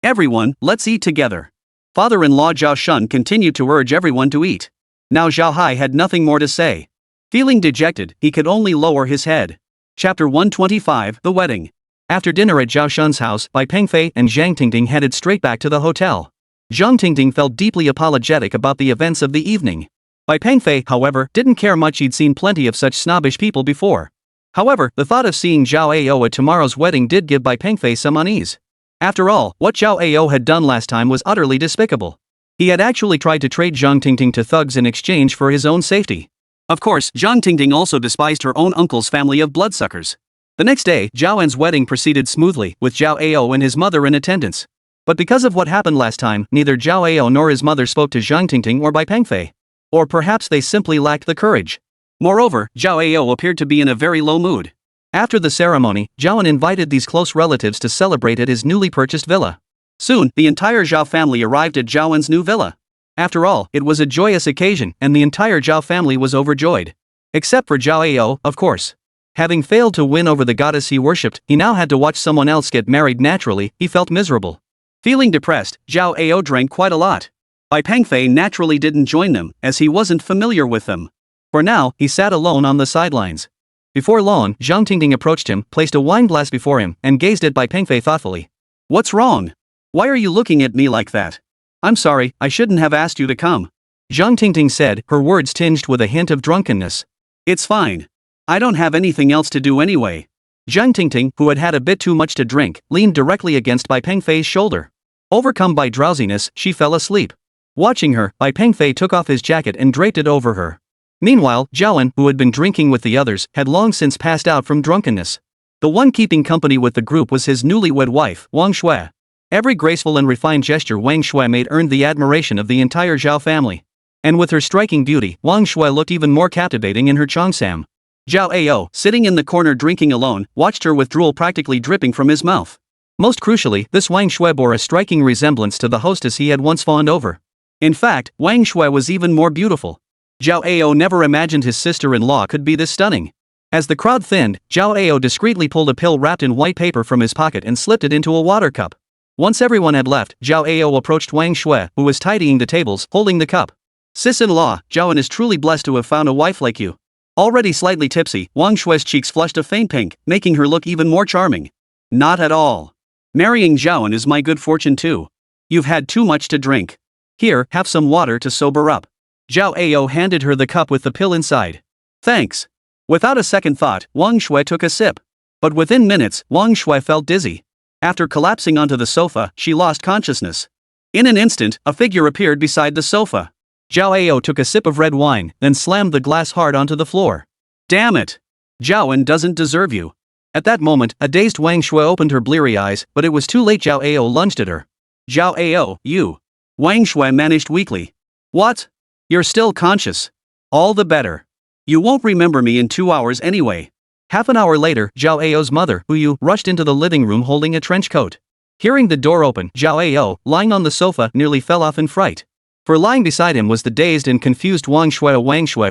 A: Everyone, let's eat together. Father-in-law Zhao Shun continued to urge everyone to eat. Now Zhao Hai had nothing more to say. Feeling dejected, he could only lower his head. Chapter 125, The Wedding. After dinner at Zhao Shun's house, Bai Pengfei and Zhang Tingting headed straight back to the hotel. Zhang Tingting felt deeply apologetic about the events of the evening. Bai Pengfei, however, didn't care much. He'd seen plenty of such snobbish people before. However, the thought of seeing Zhao Ao at tomorrow's wedding did give Bai Pengfei some unease. After all, what Zhao Ao had done last time was utterly despicable. He had actually tried to trade Zhang Tingting to thugs in exchange for his own safety. Of course, Zhang Tingting also despised her own uncle's family of bloodsuckers. The next day, Zhao An's wedding proceeded smoothly, with Zhao Ao and his mother in attendance. But because of what happened last time, neither Zhao Ao nor his mother spoke to Zhang Tingting or Bai Pengfei. Or perhaps they simply lacked the courage. Moreover, Zhao Ao appeared to be in a very low mood. After the ceremony, Zhao An invited these close relatives to celebrate at his newly purchased villa. Soon, the entire Zhao family arrived at Zhao An's new villa. After all, it was a joyous occasion, and the entire Zhao family was overjoyed. Except for Zhao Ao, of course. Having failed to win over the goddess he worshipped, he now had to watch someone else get married naturally. He felt miserable. Feeling depressed, Zhao Ao drank quite a lot. Bai Pengfei naturally didn't join them, as he wasn't familiar with them. For now, he sat alone on the sidelines. Before long, Zhang Tingting approached him, placed a wine glass before him, and gazed at Bai Pengfei thoughtfully. "What's wrong? Why are you looking at me like that?" "I'm sorry, I shouldn't have asked you to come," Zhang Tingting said, her words tinged with a hint of drunkenness. "It's fine. I don't have anything else to do anyway." Zhang Tingting, who had had a bit too much to drink, leaned directly against Bai Pengfei's shoulder. Overcome by drowsiness, she fell asleep. Watching her, Bai Pengfei took off his jacket and draped it over her. Meanwhile, Zhao An, who had been drinking with the others, had long since passed out from drunkenness. The one keeping company with the group was his newlywed wife, Wang Shui. Every graceful and refined gesture Wang Shui made earned the admiration of the entire Zhao family. And with her striking beauty, Wang Shui looked even more captivating in her cheongsam. Zhao Ao, sitting in the corner drinking alone, watched her with drool practically dripping from his mouth. Most crucially, this Wang Shui bore a striking resemblance to the hostess he had once fawned over. In fact, Wang Shui was even more beautiful. Zhao Ao never imagined his sister-in-law could be this stunning. As the crowd thinned, Zhao Ao discreetly pulled a pill wrapped in white paper from his pocket and slipped it into a water cup. Once everyone had left, Zhao Ao approached Wang Shui, who was tidying the tables, holding the cup. "Sis-in-law, Zhao An is truly blessed to have found a wife like you." Already slightly tipsy, Wang Shui's cheeks flushed a faint pink, making her look even more charming. "Not at all. Marrying Zhao An is my good fortune too. You've had too much to drink. Here, have some water to sober up." Zhao Ao handed her the cup with the pill inside. "Thanks." Without a second thought, Wang Shui took a sip. But within minutes, Wang Shui felt dizzy. After collapsing onto the sofa, she lost consciousness. In an instant, a figure appeared beside the sofa. Zhao Ao took a sip of red wine, then slammed the glass hard onto the floor. "Damn it! Zhao An doesn't deserve you." At that moment, a dazed Wang Shui opened her bleary eyes, but it was too late. Zhao Ao lunged at her. "Zhao Ao, you!" Wang Shui managed weakly. "What? You're still conscious. All the better. You won't remember me in 2 hours anyway." Half an hour later, Zhao Ao's mother, Yu, rushed into the living room holding a trench coat. Hearing the door open, Zhao Ao, lying on the sofa, nearly fell off in fright. For lying beside him was the dazed and confused Wang Shui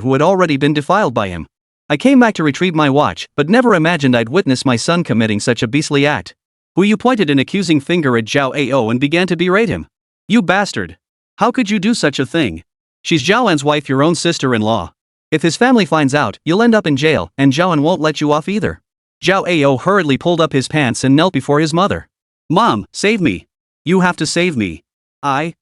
A: who had already been defiled by him. "I came back to retrieve my watch, but never imagined I'd witness my son committing such a beastly act." Yu pointed an accusing finger at Zhao Ao and began to berate him. "You bastard! How could you do such a thing? She's Zhao An's wife, your own sister-in-law. If his family finds out, you'll end up in jail, and Zhao An won't let you off either." Zhao Ao hurriedly pulled up his pants and knelt before his mother. "Mom, save me. You have to save me. I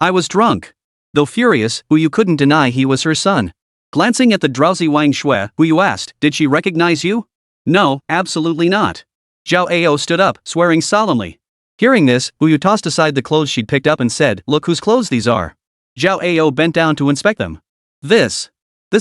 A: was drunk." Though furious, Yu couldn't deny he was her son. Glancing at the drowsy Wang Shui, Yu asked, "Did she recognize you?" "No, absolutely not." Zhao Ao stood up, swearing solemnly. Hearing this, Yu tossed aside the clothes she'd picked up and said, "Look whose clothes these are." Zhao Ao bent down to inspect them. This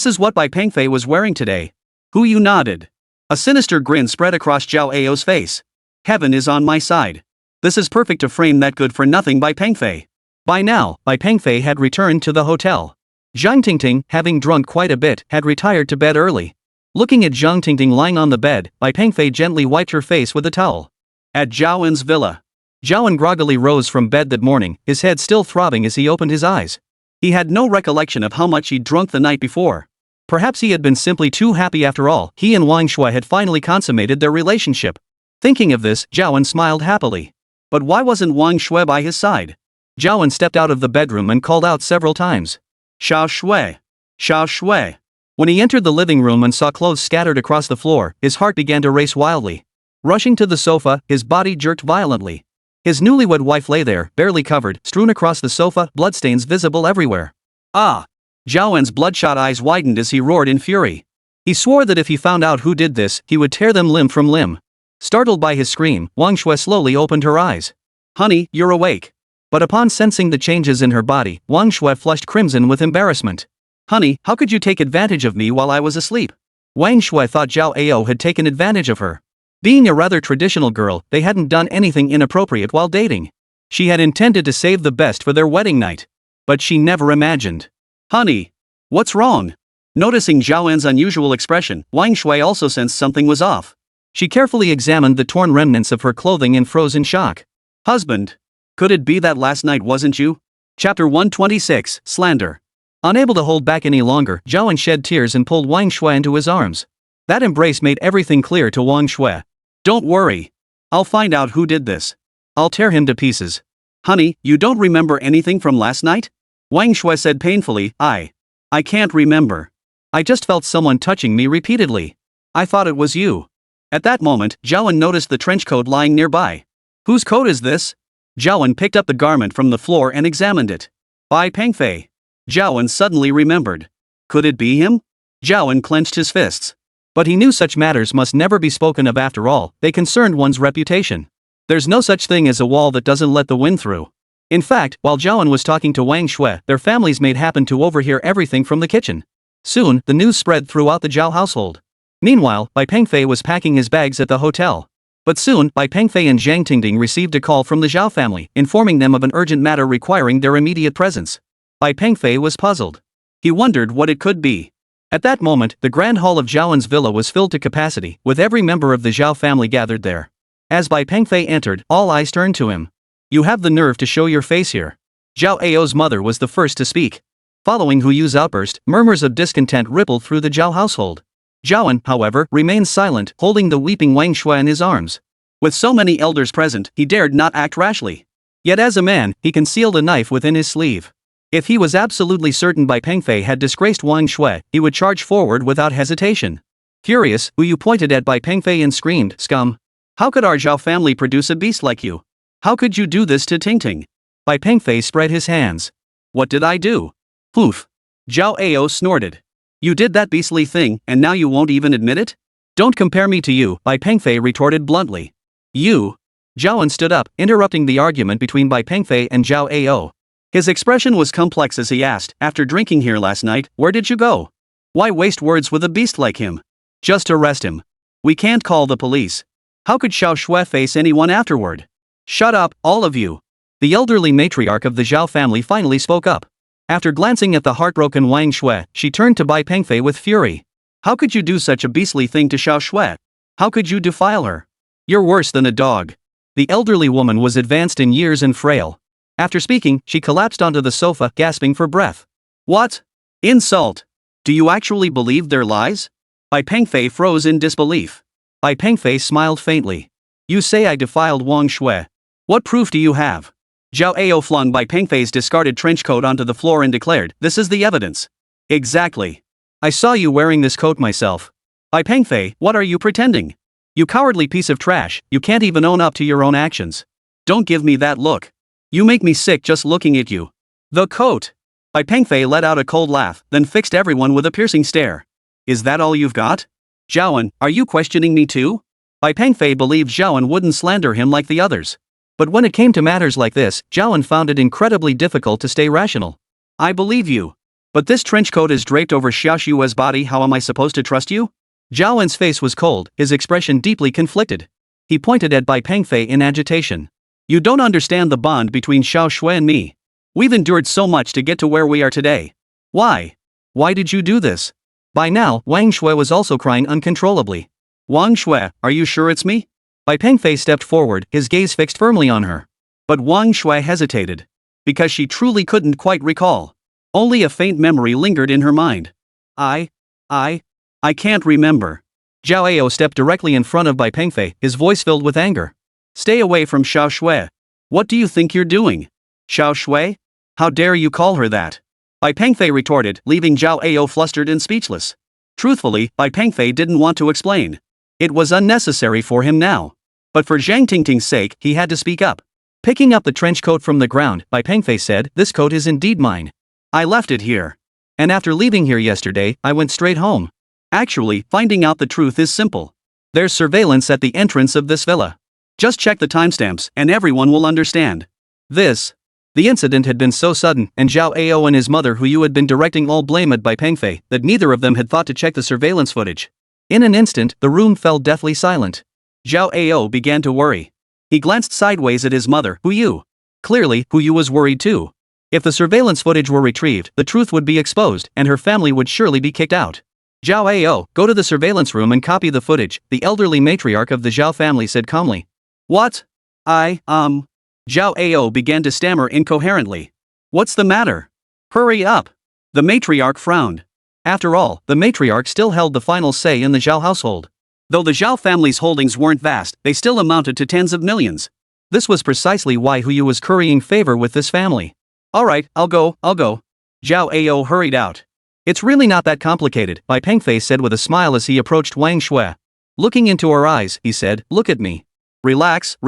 A: is what Bai Pengfei was wearing today." Yu nodded. A sinister grin spread across Zhao Ao's face. "Heaven is on my side. This is perfect to frame that good-for-nothing Bai Pengfei." By now, Bai Pengfei had returned to the hotel. Zhang Tingting, having drunk quite a bit, had retired to bed early. Looking at Zhang Tingting lying on the bed, Bai Pengfei gently wiped her face with a towel. At Zhao An's villa. Zhao An groggily rose from bed that morning, his head still throbbing as he opened his eyes. He had no recollection of how much he'd drunk the night before. Perhaps he had been simply too happy after all. He and Wang Shui had finally consummated their relationship. Thinking of this, Zhao An smiled happily. But why wasn't Wang Shui by his side? Zhao An stepped out of the bedroom and called out several times. "Xiao Shui! Xiao Shui!" When he entered the living room and saw clothes scattered across the floor, his heart began to race wildly. Rushing to the sofa, his body jerked violently. His newlywed wife lay there, barely covered, strewn across the sofa, bloodstains visible everywhere. "Ah!" Zhao An's bloodshot eyes widened as he roared in fury. He swore that if he found out who did this, he would tear them limb from limb. Startled by his scream, Wang Shui slowly opened her eyes. "Honey, you're awake." But upon sensing the changes in her body, Wang Shui flushed crimson with embarrassment. Honey, how could you take advantage of me while I was asleep? Wang Shui thought Zhao Ao had taken advantage of her. Being a rather traditional girl, they hadn't done anything inappropriate while dating. She had intended to save the best for their wedding night. But she never imagined. Honey, what's wrong? Noticing Zhao An's unusual expression, Wang Shui also sensed something was off. She carefully examined the torn remnants of her clothing and froze in shock. Husband, could it be that last night wasn't you? Chapter 126, Slander. Unable to hold back any longer, Zhao An shed tears and pulled Wang Shui into his arms. That embrace made everything clear to Wang Shui. Don't worry. I'll find out who did this. I'll tear him to pieces. Honey, you don't remember anything from last night? Wang Shui said painfully, I can't remember. I just felt someone touching me repeatedly. I thought it was you. At that moment, Zhao An noticed the trench coat lying nearby. Whose coat is this? Zhao An picked up the garment from the floor and examined it. Bai Pengfei. Zhao An suddenly remembered. Could it be him? Zhao An clenched his fists. But he knew such matters must never be spoken of after all, they concerned one's reputation. There's no such thing as a wall that doesn't let the wind through. In fact, while Zhao An was talking to Wang Shui, their families made happen to overhear everything from the kitchen. Soon, the news spread throughout the Zhao household. Meanwhile, Bai Pengfei was packing his bags at the hotel. But soon, Bai Pengfei and Zhang Tingting received a call from the Zhao family, informing them of an urgent matter requiring their immediate presence. Bai Pengfei was puzzled. He wondered what it could be. At that moment, the grand hall of Zhao An's villa was filled to capacity, with every member of the Zhao family gathered there. As Bai Pengfei entered, all eyes turned to him. You have the nerve to show your face here. Zhao Ao's mother was the first to speak. Following Hu Yu's outburst, murmurs of discontent rippled through the Zhao household. Zhao An, however, remained silent, holding the weeping Wang Shui in his arms. With so many elders present, he dared not act rashly. Yet as a man, he concealed a knife within his sleeve. If he was absolutely certain Bai Pengfei had disgraced Wang Shui, he would charge forward without hesitation. Furious, Hu Yu pointed at Bai Pengfei and screamed, "Scum! How could our Zhao family produce a beast like you? How could you do this to Tingting?" Bai Pengfei spread his hands. What did I do? Poof. Zhao Ao snorted. You did that beastly thing, and now you won't even admit it? Don't compare me to you, Bai Pengfei retorted bluntly. You? Zhao An stood up, interrupting the argument between Bai Pengfei and Zhao Ao. His expression was complex as he asked, after drinking here last night, where did you go? Why waste words with a beast like him? Just arrest him. We can't call the police. How could Xiao Shui face anyone afterward? Shut up, all of you. The elderly matriarch of the Zhao family finally spoke up. After glancing at the heartbroken Wang Shui, she turned to Bai Pengfei with fury. How could you do such a beastly thing to Xiao Shui? How could you defile her? You're worse than a dog. The elderly woman was advanced in years and frail. After speaking, she collapsed onto the sofa, gasping for breath. What? Insult! Do you actually believe their lies? Bai Pengfei froze in disbelief. Bai Pengfei smiled faintly. You say I defiled Wang Shui. What proof do you have? Zhao Ao flung Bai Pengfei's discarded trench coat onto the floor and declared, this is the evidence. Exactly. I saw you wearing this coat myself. Bai Pengfei, what are you pretending? You cowardly piece of trash, you can't even own up to your own actions. Don't give me that look. You make me sick just looking at you. The coat. Bai Pengfei let out a cold laugh, then fixed everyone with a piercing stare. Is that all you've got? Zhao An, are you questioning me too? Bai Pengfei believed Zhao An wouldn't slander him like the others. But when it came to matters like this, Zhao An found it incredibly difficult to stay rational. I believe you. But this trench coat is draped over Xiao Shui's body, how am I supposed to trust you? Zhao An's face was cold, his expression deeply conflicted. He pointed at Bai Pengfei in agitation. You don't understand the bond between Xiao Shui and me. We've endured so much to get to where we are today. Why? Why did you do this? By now, Wang Shui was also crying uncontrollably. Wang Shui, are you sure it's me? Bai Pengfei stepped forward, his gaze fixed firmly on her. But Wang Shui hesitated. Because she truly couldn't quite recall. Only a faint memory lingered in her mind. I can't remember. Zhao Ao stepped directly in front of Bai Pengfei, his voice filled with anger. Stay away from Xiao Shui. What do you think you're doing? Xiao Shui? How dare you call her that? Bai Pengfei retorted, leaving Zhao Ao flustered and speechless. Truthfully, Bai Pengfei didn't want to explain. It was unnecessary for him now. But for Zhang Tingting's sake, he had to speak up. Picking up the trench coat from the ground, Bai Pengfei said, this coat is indeed mine. I left it here. And after leaving here yesterday, I went straight home. Actually, finding out the truth is simple. There's surveillance at the entrance of this villa. Just check the timestamps, and everyone will understand. This The incident had been so sudden, and Zhao Ao and his mother Hu Yu had been directing all blame at Bai Pengfei, that neither of them had thought to check the surveillance footage. In an instant, the room fell deathly silent. Zhao Ao began to worry. He glanced sideways at his mother, Hu Yu. Clearly, Hu Yu was worried too. If the surveillance footage were retrieved, the truth would be exposed, and her family would surely be kicked out. Zhao Ao, go to the surveillance room and copy the footage, the elderly matriarch of the Zhao family said calmly. What? Zhao Ao began to stammer incoherently. What's the matter? Hurry up. The matriarch frowned. After all, the matriarch still held the final say in the Zhao household. Though the Zhao family's holdings weren't vast, they still amounted to tens of millions. This was precisely why Hu Yu was currying favor with this family. Alright, I'll go. Zhao Ao hurried out. It's really not that complicated, Bai Pengfei said with a smile as he approached Wang Shui. Looking into her eyes, he said, look at me. Relax.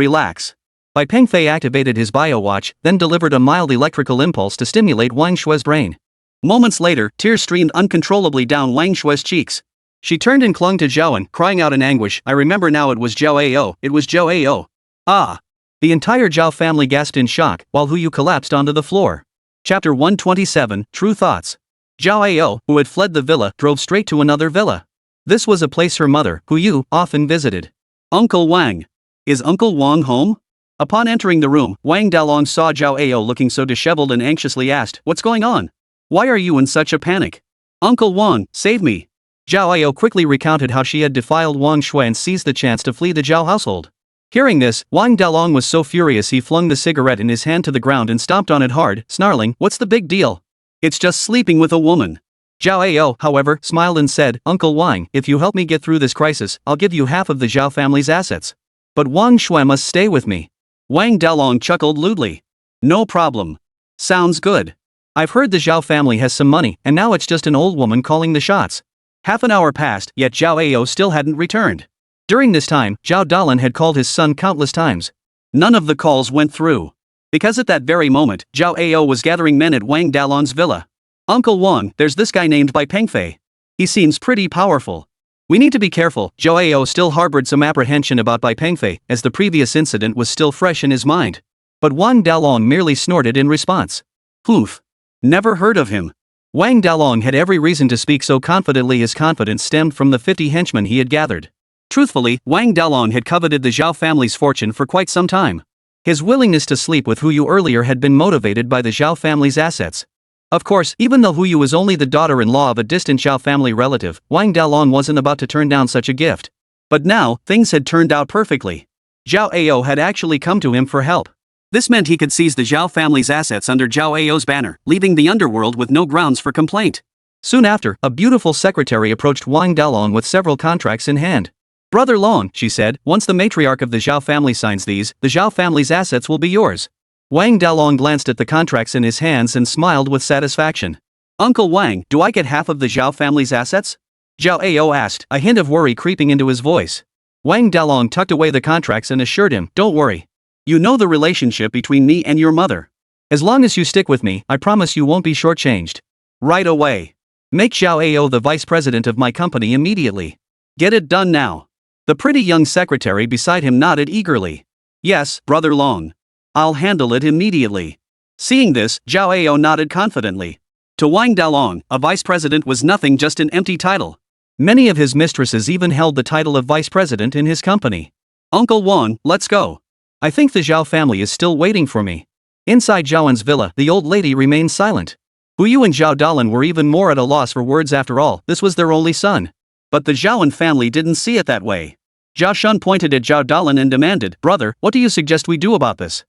A: Bai Pengfei activated his bio-watch, then delivered a mild electrical impulse to stimulate Wang Shui's brain. Moments later, tears streamed uncontrollably down Wang Shui's cheeks. She turned and clung to Zhaoan, crying out in anguish, I remember now, it was Zhao Ao, it was Zhao Ao. Ah! The entire Zhao family gasped in shock, while Hu Yu collapsed onto the floor. Chapter 127, True Thoughts. Zhao Ao, who had fled the villa, drove straight to another villa. This was a place her mother, Hu Yu, often visited. Uncle Wang. Is Uncle Wang home? Upon entering the room, Wang Dalong saw Zhao Ao looking so disheveled and anxiously asked, What's going on? Why are you in such a panic? Uncle Wang, save me. Zhao Ao quickly recounted how she had defiled Wang Shui and seized the chance to flee the Zhao household. Hearing this, Wang Dalong was so furious he flung the cigarette in his hand to the ground and stomped on it hard, snarling, What's the big deal? It's just sleeping with a woman. Zhao Ao, however, smiled and said, Uncle Wang, if you help me get through this crisis, I'll give you half of the Zhao family's assets. But Wang Shui must stay with me. Wang Dalong chuckled lewdly. No problem. Sounds good. I've heard the Zhao family has some money, and now it's just an old woman calling the shots. Half an hour passed, yet Zhao Ao still hadn't returned. During this time, Zhao Dalan had called his son countless times. None of the calls went through. Because at that very moment, Zhao Ao was gathering men at Wang Dalong's villa. Uncle Wang, there's this guy named Bai Pengfei. He seems pretty powerful. We need to be careful. Zhao Ao still harbored some apprehension about Bai Pengfei, as the previous incident was still fresh in his mind. But Wang Dalong merely snorted in response. Poof. Never heard of him. Wang Dalong had every reason to speak so confidently. His confidence stemmed from the 50 henchmen he had gathered. Truthfully, Wang Dalong had coveted the Zhao family's fortune for quite some time. His willingness to sleep with Hu Yu earlier had been motivated by the Zhao family's assets. Of course, even though Hu Yu was only the daughter-in-law of a distant Zhao family relative, Wang Dalong wasn't about to turn down such a gift. But now, things had turned out perfectly. Zhao Ao had actually come to him for help. This meant he could seize the Zhao family's assets under Zhao Ao's banner, leaving the underworld with no grounds for complaint. Soon after, a beautiful secretary approached Wang Dalong with several contracts in hand. Brother Long, she said, once the matriarch of the Zhao family signs these, the Zhao family's assets will be yours. Wang Dalong glanced at the contracts in his hands and smiled with satisfaction. Uncle Wang, do I get half of the Zhao family's assets? Zhao Ao asked, a hint of worry creeping into his voice. Wang Dalong tucked away the contracts and assured him, don't worry. You know the relationship between me and your mother. As long as you stick with me, I promise you won't be shortchanged. Right away. Make Zhao Ao the vice president of my company immediately. Get it done now. The pretty young secretary beside him nodded eagerly. Yes, Brother Long. I'll handle it immediately. Seeing this, Zhao Ao nodded confidently. To Wang Dalong, a vice president was nothing, just an empty title. Many of his mistresses even held the title of vice president in his company. Uncle Wang, let's go. I think the Zhao family is still waiting for me. Inside Zhaoan's villa, the old lady remained silent. Hu Yu and Zhao Dalan were even more at a loss for words. After all, this was their only son. But the Zhaoan family didn't see it that way. Zhao Shun pointed at Zhao Dalan and demanded, Brother, what do you suggest we do about this?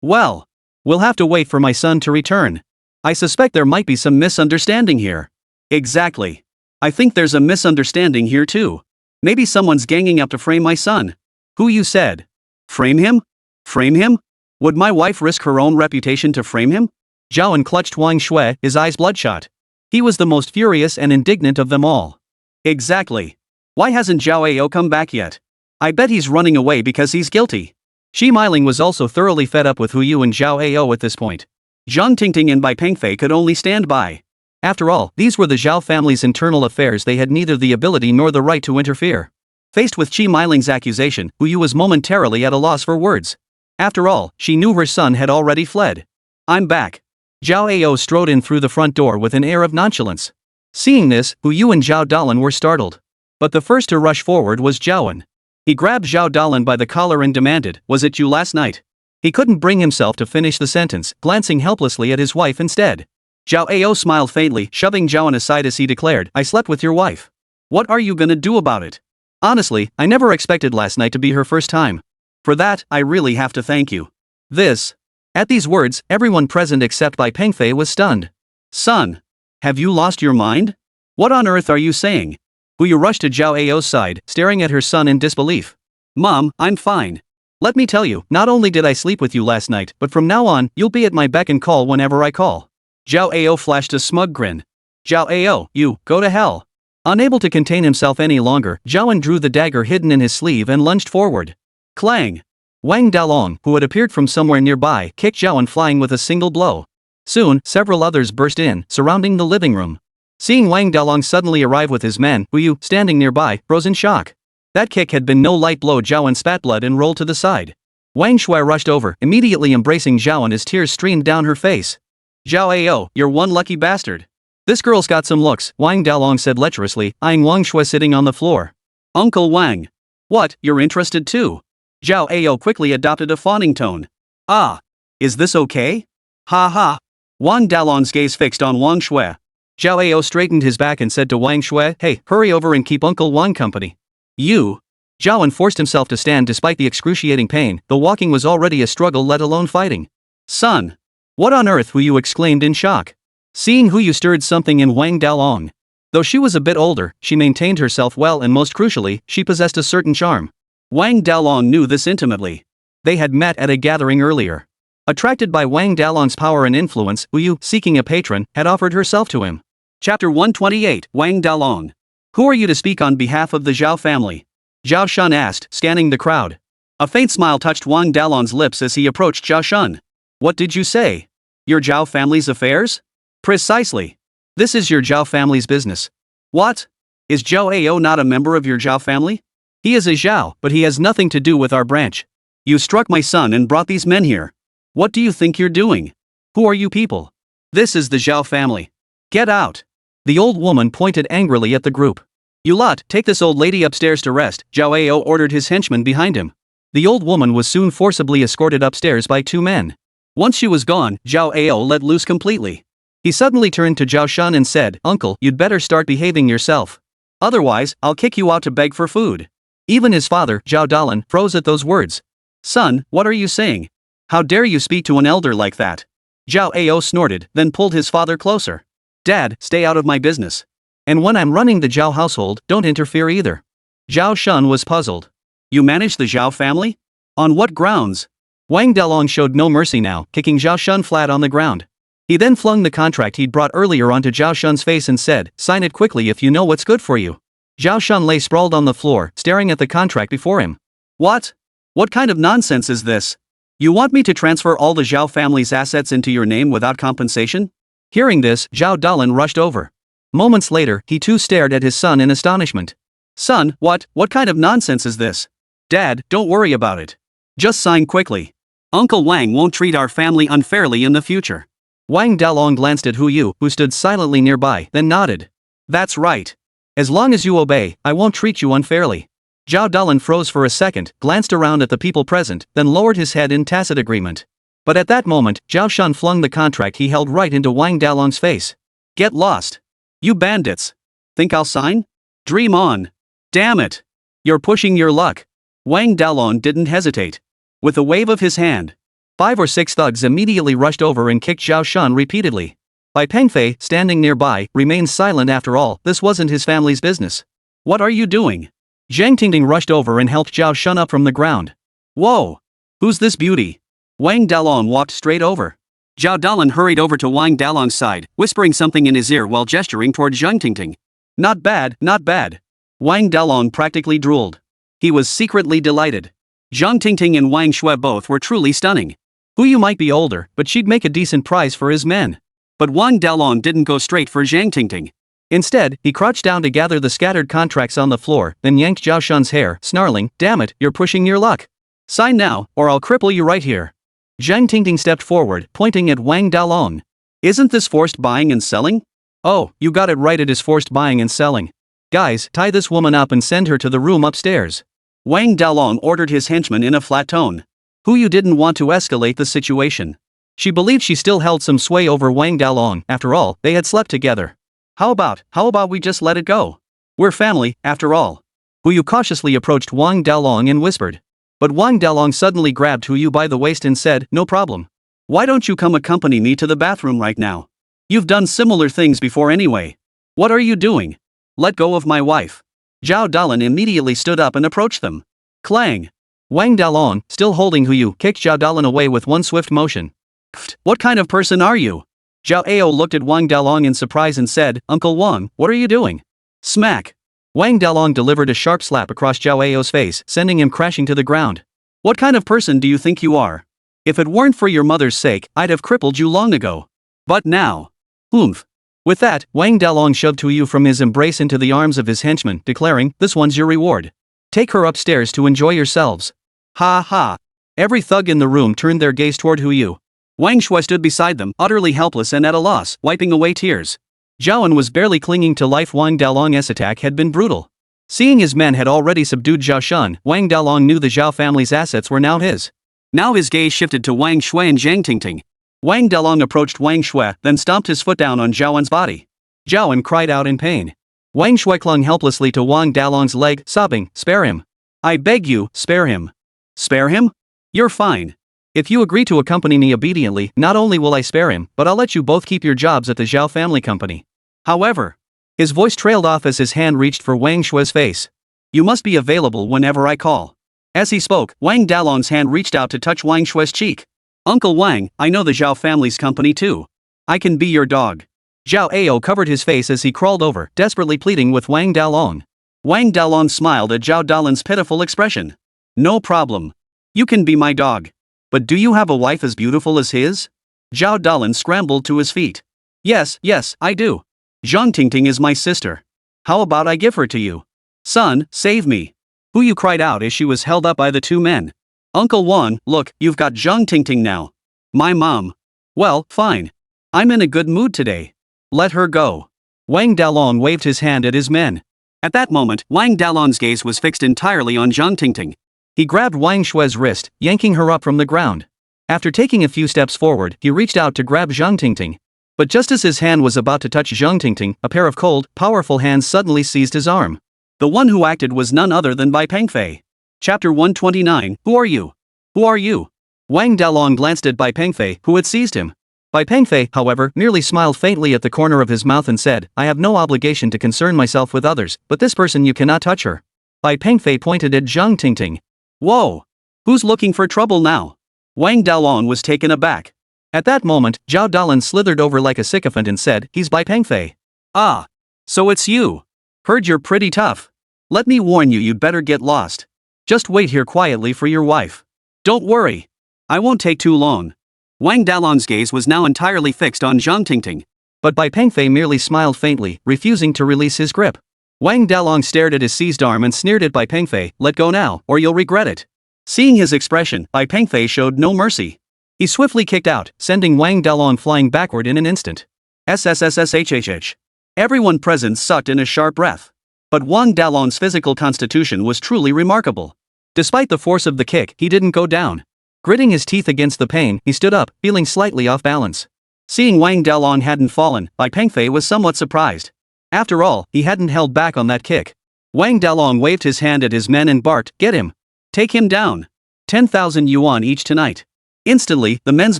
A: Well, we'll have to wait for my son to return. I suspect there might be some misunderstanding here. Exactly. I think there's a misunderstanding here too. Maybe someone's ganging up to frame my son. Hu Yu said. Frame him? Frame him? Would my wife risk her own reputation to frame him? Zhaoan clutched Wang Shui, his eyes bloodshot. He was the most furious and indignant of them all. Exactly. Why hasn't Zhao Ao come back yet? I bet he's running away because he's guilty. Shi Meiling was also thoroughly fed up with Hu Yu and Zhao Ao at this point. Zhang Tingting and Bai Pengfei could only stand by. After all, these were the Zhao family's internal affairs. They had neither the ability nor the right to interfere. Faced with Shi Meiling's accusation, Hu Yu was momentarily at a loss for words. After all, she knew her son had already fled. I'm back. Zhao Ao strode in through the front door with an air of nonchalance. Seeing this, Hu Yu and Zhao Dalan were startled. But the first to rush forward was Zhaoan. He grabbed Zhao Dalan by the collar and demanded, "Was it you last night?" He couldn't bring himself to finish the sentence, glancing helplessly at his wife instead. Zhao Ao smiled faintly, shoving Zhaoan aside as he declared, "I slept with your wife. What are you gonna do about it?" Honestly, I never expected last night to be her first time. For that, I really have to thank you. This. At these words, everyone present except Bai Pengfei was stunned. Son. Have you lost your mind? What on earth are you saying? Hu Yu rushed to Zhao Ao's side, staring at her son in disbelief. Mom, I'm fine. Let me tell you, not only did I sleep with you last night, but from now on, you'll be at my beck and call whenever I call. Zhao Ao flashed a smug grin. Zhao Ao, you, go to hell. Unable to contain himself any longer, Zhaoan drew the dagger hidden in his sleeve and lunged forward. Clang! Wang Dalong, who had appeared from somewhere nearby, kicked Zhaoan flying with a single blow. Soon, several others burst in, surrounding the living room. Seeing Wang Dalong suddenly arrive with his men, Hu Yu, standing nearby, froze in shock. That kick had been no light blow. Zhaoan spat blood and rolled to the side. Wang Shui rushed over, immediately embracing Zhaoan as tears streamed down her face. Zhao Ao, you're one lucky bastard. This girl's got some looks, Wang Dalong said lecherously, eyeing Wang Shui sitting on the floor. Uncle Wang. What, you're interested too? Zhao Ao quickly adopted a fawning tone. Ah. Is this okay? Ha ha. Wang Dalong's gaze fixed on Wang Shui. Zhao Ao straightened his back and said to Wang Shui, "Hey, hurry over and keep Uncle Wang company." You. Zhaoan forced himself to stand despite the excruciating pain, though walking was already a struggle let alone fighting. Son. What on earth? Hu Yu exclaimed in shock. Seeing Hu Yu stirred something in Wang Dalong. Though she was a bit older, she maintained herself well and most crucially, she possessed a certain charm. Wang Dalong knew this intimately. They had met at a gathering earlier. Attracted by Wang Dalong's power and influence, Hu Yu, seeking a patron, had offered herself to him. Chapter 128, Wang Dalong. Who are you to speak on behalf of the Zhao family? Zhao Shun asked, scanning the crowd. A faint smile touched Wang Dalong's lips as he approached Zhao Shun. What did you say? Your Zhao family's affairs? Precisely. This is your Zhao family's business. What? Is Zhao Ao not a member of your Zhao family? He is a Zhao, but he has nothing to do with our branch. You struck my son and brought these men here. What do you think you're doing? Who are you people? This is the Zhao family. Get out. The old woman pointed angrily at the group. You lot, take this old lady upstairs to rest, Zhao Ao ordered his henchmen behind him. The old woman was soon forcibly escorted upstairs by two men. Once she was gone, Zhao Ao let loose completely. He suddenly turned to Zhao Shun and said, Uncle, you'd better start behaving yourself. Otherwise, I'll kick you out to beg for food. Even his father, Zhao Dalan, froze at those words. Son, what are you saying? How dare you speak to an elder like that? Zhao Ao snorted, then pulled his father closer. Dad, stay out of my business. And when I'm running the Zhao household, don't interfere either. Zhao Shun was puzzled. You manage the Zhao family? On what grounds? Wang Dalong showed no mercy now, kicking Zhao Shun flat on the ground. He then flung the contract he'd brought earlier onto Zhao Shun's face and said, sign it quickly if you know what's good for you. Zhao Shun lay sprawled on the floor, staring at the contract before him. What? What kind of nonsense is this? You want me to transfer all the Zhao family's assets into your name without compensation? Hearing this, Zhao Dalan rushed over. Moments later, he too stared at his son in astonishment. Son, what kind of nonsense is this? Dad, don't worry about it. Just sign quickly. Uncle Wang won't treat our family unfairly in the future. Wang Dalong glanced at Hu Yu, who stood silently nearby, then nodded. That's right. As long as you obey, I won't treat you unfairly. Zhao Dalan froze for a second, glanced around at the people present, then lowered his head in tacit agreement. But at that moment, Zhao Shun flung the contract he held right into Wang Dalong's face. Get lost. You bandits. Think I'll sign? Dream on. Damn it. You're pushing your luck. Wang Dalong didn't hesitate. With a wave of his hand, 5 or 6 thugs immediately rushed over and kicked Zhao Shun repeatedly. Bai Pengfei, standing nearby, remained silent. After all, this wasn't his family's business. What are you doing? Zhang Tingting rushed over and helped Zhao Shun up from the ground. Whoa! Who's this beauty? Wang Dalong walked straight over. Zhao Dalan hurried over to Wang Dalong's side, whispering something in his ear while gesturing toward Zhang Tingting. Not bad, not bad. Wang Dalong practically drooled. He was secretly delighted. Zhang Tingting and Wang Shui both were truly stunning. Hu Yu might be older, but she'd make a decent prize for his men. But Wang Dalong didn't go straight for Zhang Tingting. Instead, he crouched down to gather the scattered contracts on the floor, then yanked Zhao Shun's hair, snarling, damn it, you're pushing your luck. Sign now, or I'll cripple you right here. Zhang Tingting stepped forward, pointing at Wang Dalong. Isn't this forced buying and selling? Oh, you got it right, it is forced buying and selling. Guys, tie this woman up and send her to the room upstairs. Wang Dalong ordered his henchman in a flat tone. Who you didn't want to escalate the situation. She believed she still held some sway over Wang Dalong, after all, they had slept together. How about we just let it go? We're family, after all. Hu Yu cautiously approached Wang Dalong and whispered. But Wang Dalong suddenly grabbed Hu Yu by the waist and said, no problem. Why don't you come accompany me to the bathroom right now? You've done similar things before anyway. What are you doing? Let go of my wife. Zhao Dalan immediately stood up and approached them. Clang. Wang Dalong, still holding Hu Yu, kicked Zhao Dalan away with one swift motion. Pfft, what kind of person are you? Zhao Ao looked at Wang Dalong in surprise and said, Uncle Wang, what are you doing? Smack. Wang Dalong delivered a sharp slap across Zhao Ao's face, sending him crashing to the ground. What kind of person do you think you are? If it weren't for your mother's sake, I'd have crippled you long ago. But now. Oomph. With that, Wang Dalong shoved Hu Yu from his embrace into the arms of his henchman, declaring, this one's your reward. Take her upstairs to enjoy yourselves. Ha ha. Every thug in the room turned their gaze toward Hu Yu. Wang Shui stood beside them, utterly helpless and at a loss, wiping away tears. Zhao An was barely clinging to life. Wang Dalong's attack had been brutal. Seeing his men had already subdued Zhao Shun, Wang Dalong knew the Zhao family's assets were now his. Now his gaze shifted to Wang Shui and Zhang Tingting. Wang Dalong approached Wang Shui, then stomped his foot down on Zhao An's body. Zhao An cried out in pain. Wang Shui clung helplessly to Wang Dalong's leg, sobbing, spare him. I beg you, spare him. Spare him? You're fine. If you agree to accompany me obediently, not only will I spare him, but I'll let you both keep your jobs at the Zhao family company. However, his voice trailed off as his hand reached for Wang Shui's face. You must be available whenever I call. As he spoke, Wang Dalong's hand reached out to touch Wang Shui's cheek. Uncle Wang, I know the Zhao family's company too. I can be your dog. Zhao Ao covered his face as he crawled over, desperately pleading with Wang Dalong. Wang Dalong smiled at Zhao Dalan's pitiful expression. No problem. You can be my dog. But do you have a wife as beautiful as his? Zhao Dalan scrambled to his feet. Yes, I do. Zhang Tingting is my sister. How about I give her to you? Son, save me. Hu Yu cried out as she was held up by the two men. Uncle Wang, look, you've got Zhang Tingting now. My mom. Well, fine. I'm in a good mood today. Let her go. Wang Dalong waved his hand at his men. At that moment, Wang Dalong's gaze was fixed entirely on Zhang Tingting. He grabbed Wang Shui's wrist, yanking her up from the ground. After taking a few steps forward, he reached out to grab Zhang Tingting. But just as his hand was about to touch Zhang Tingting, a pair of cold, powerful hands suddenly seized his arm. The one who acted was none other than Bai Pengfei. Chapter 129, Who are you? Who are you? Wang Dalong glanced at Bai Pengfei, who had seized him. Bai Pengfei, however, merely smiled faintly at the corner of his mouth and said, I have no obligation to concern myself with others, but this person you cannot touch her. Bai Pengfei pointed at Zhang Tingting. Whoa! Who's looking for trouble now? Wang Dalong was taken aback. At that moment, Zhao Dalan slithered over like a sycophant and said, He's Bai Pengfei. Ah! So it's you. Heard you're pretty tough. Let me warn you, you'd better get lost. Just wait here quietly for your wife. Don't worry. I won't take too long. Wang Dalong's gaze was now entirely fixed on Zhang Tingting. But Bai Pengfei merely smiled faintly, refusing to release his grip. Wang Dalong stared at his seized arm and sneered at Bai Pengfei, let go now, or you'll regret it. Seeing his expression, Bai Pengfei showed no mercy. He swiftly kicked out, sending Wang Dalong flying backward in an instant. SSSSHHH. Everyone present sucked in a sharp breath. But Wang Dalong's physical constitution was truly remarkable. Despite the force of the kick, he didn't go down. Gritting his teeth against the pain, he stood up, feeling slightly off balance. Seeing Wang Dalong hadn't fallen, Bai Pengfei was somewhat surprised. After all, he hadn't held back on that kick. Wang Dalong waved his hand at his men and barked, Get him! Take him down! 10,000 yuan each tonight. Instantly, the men's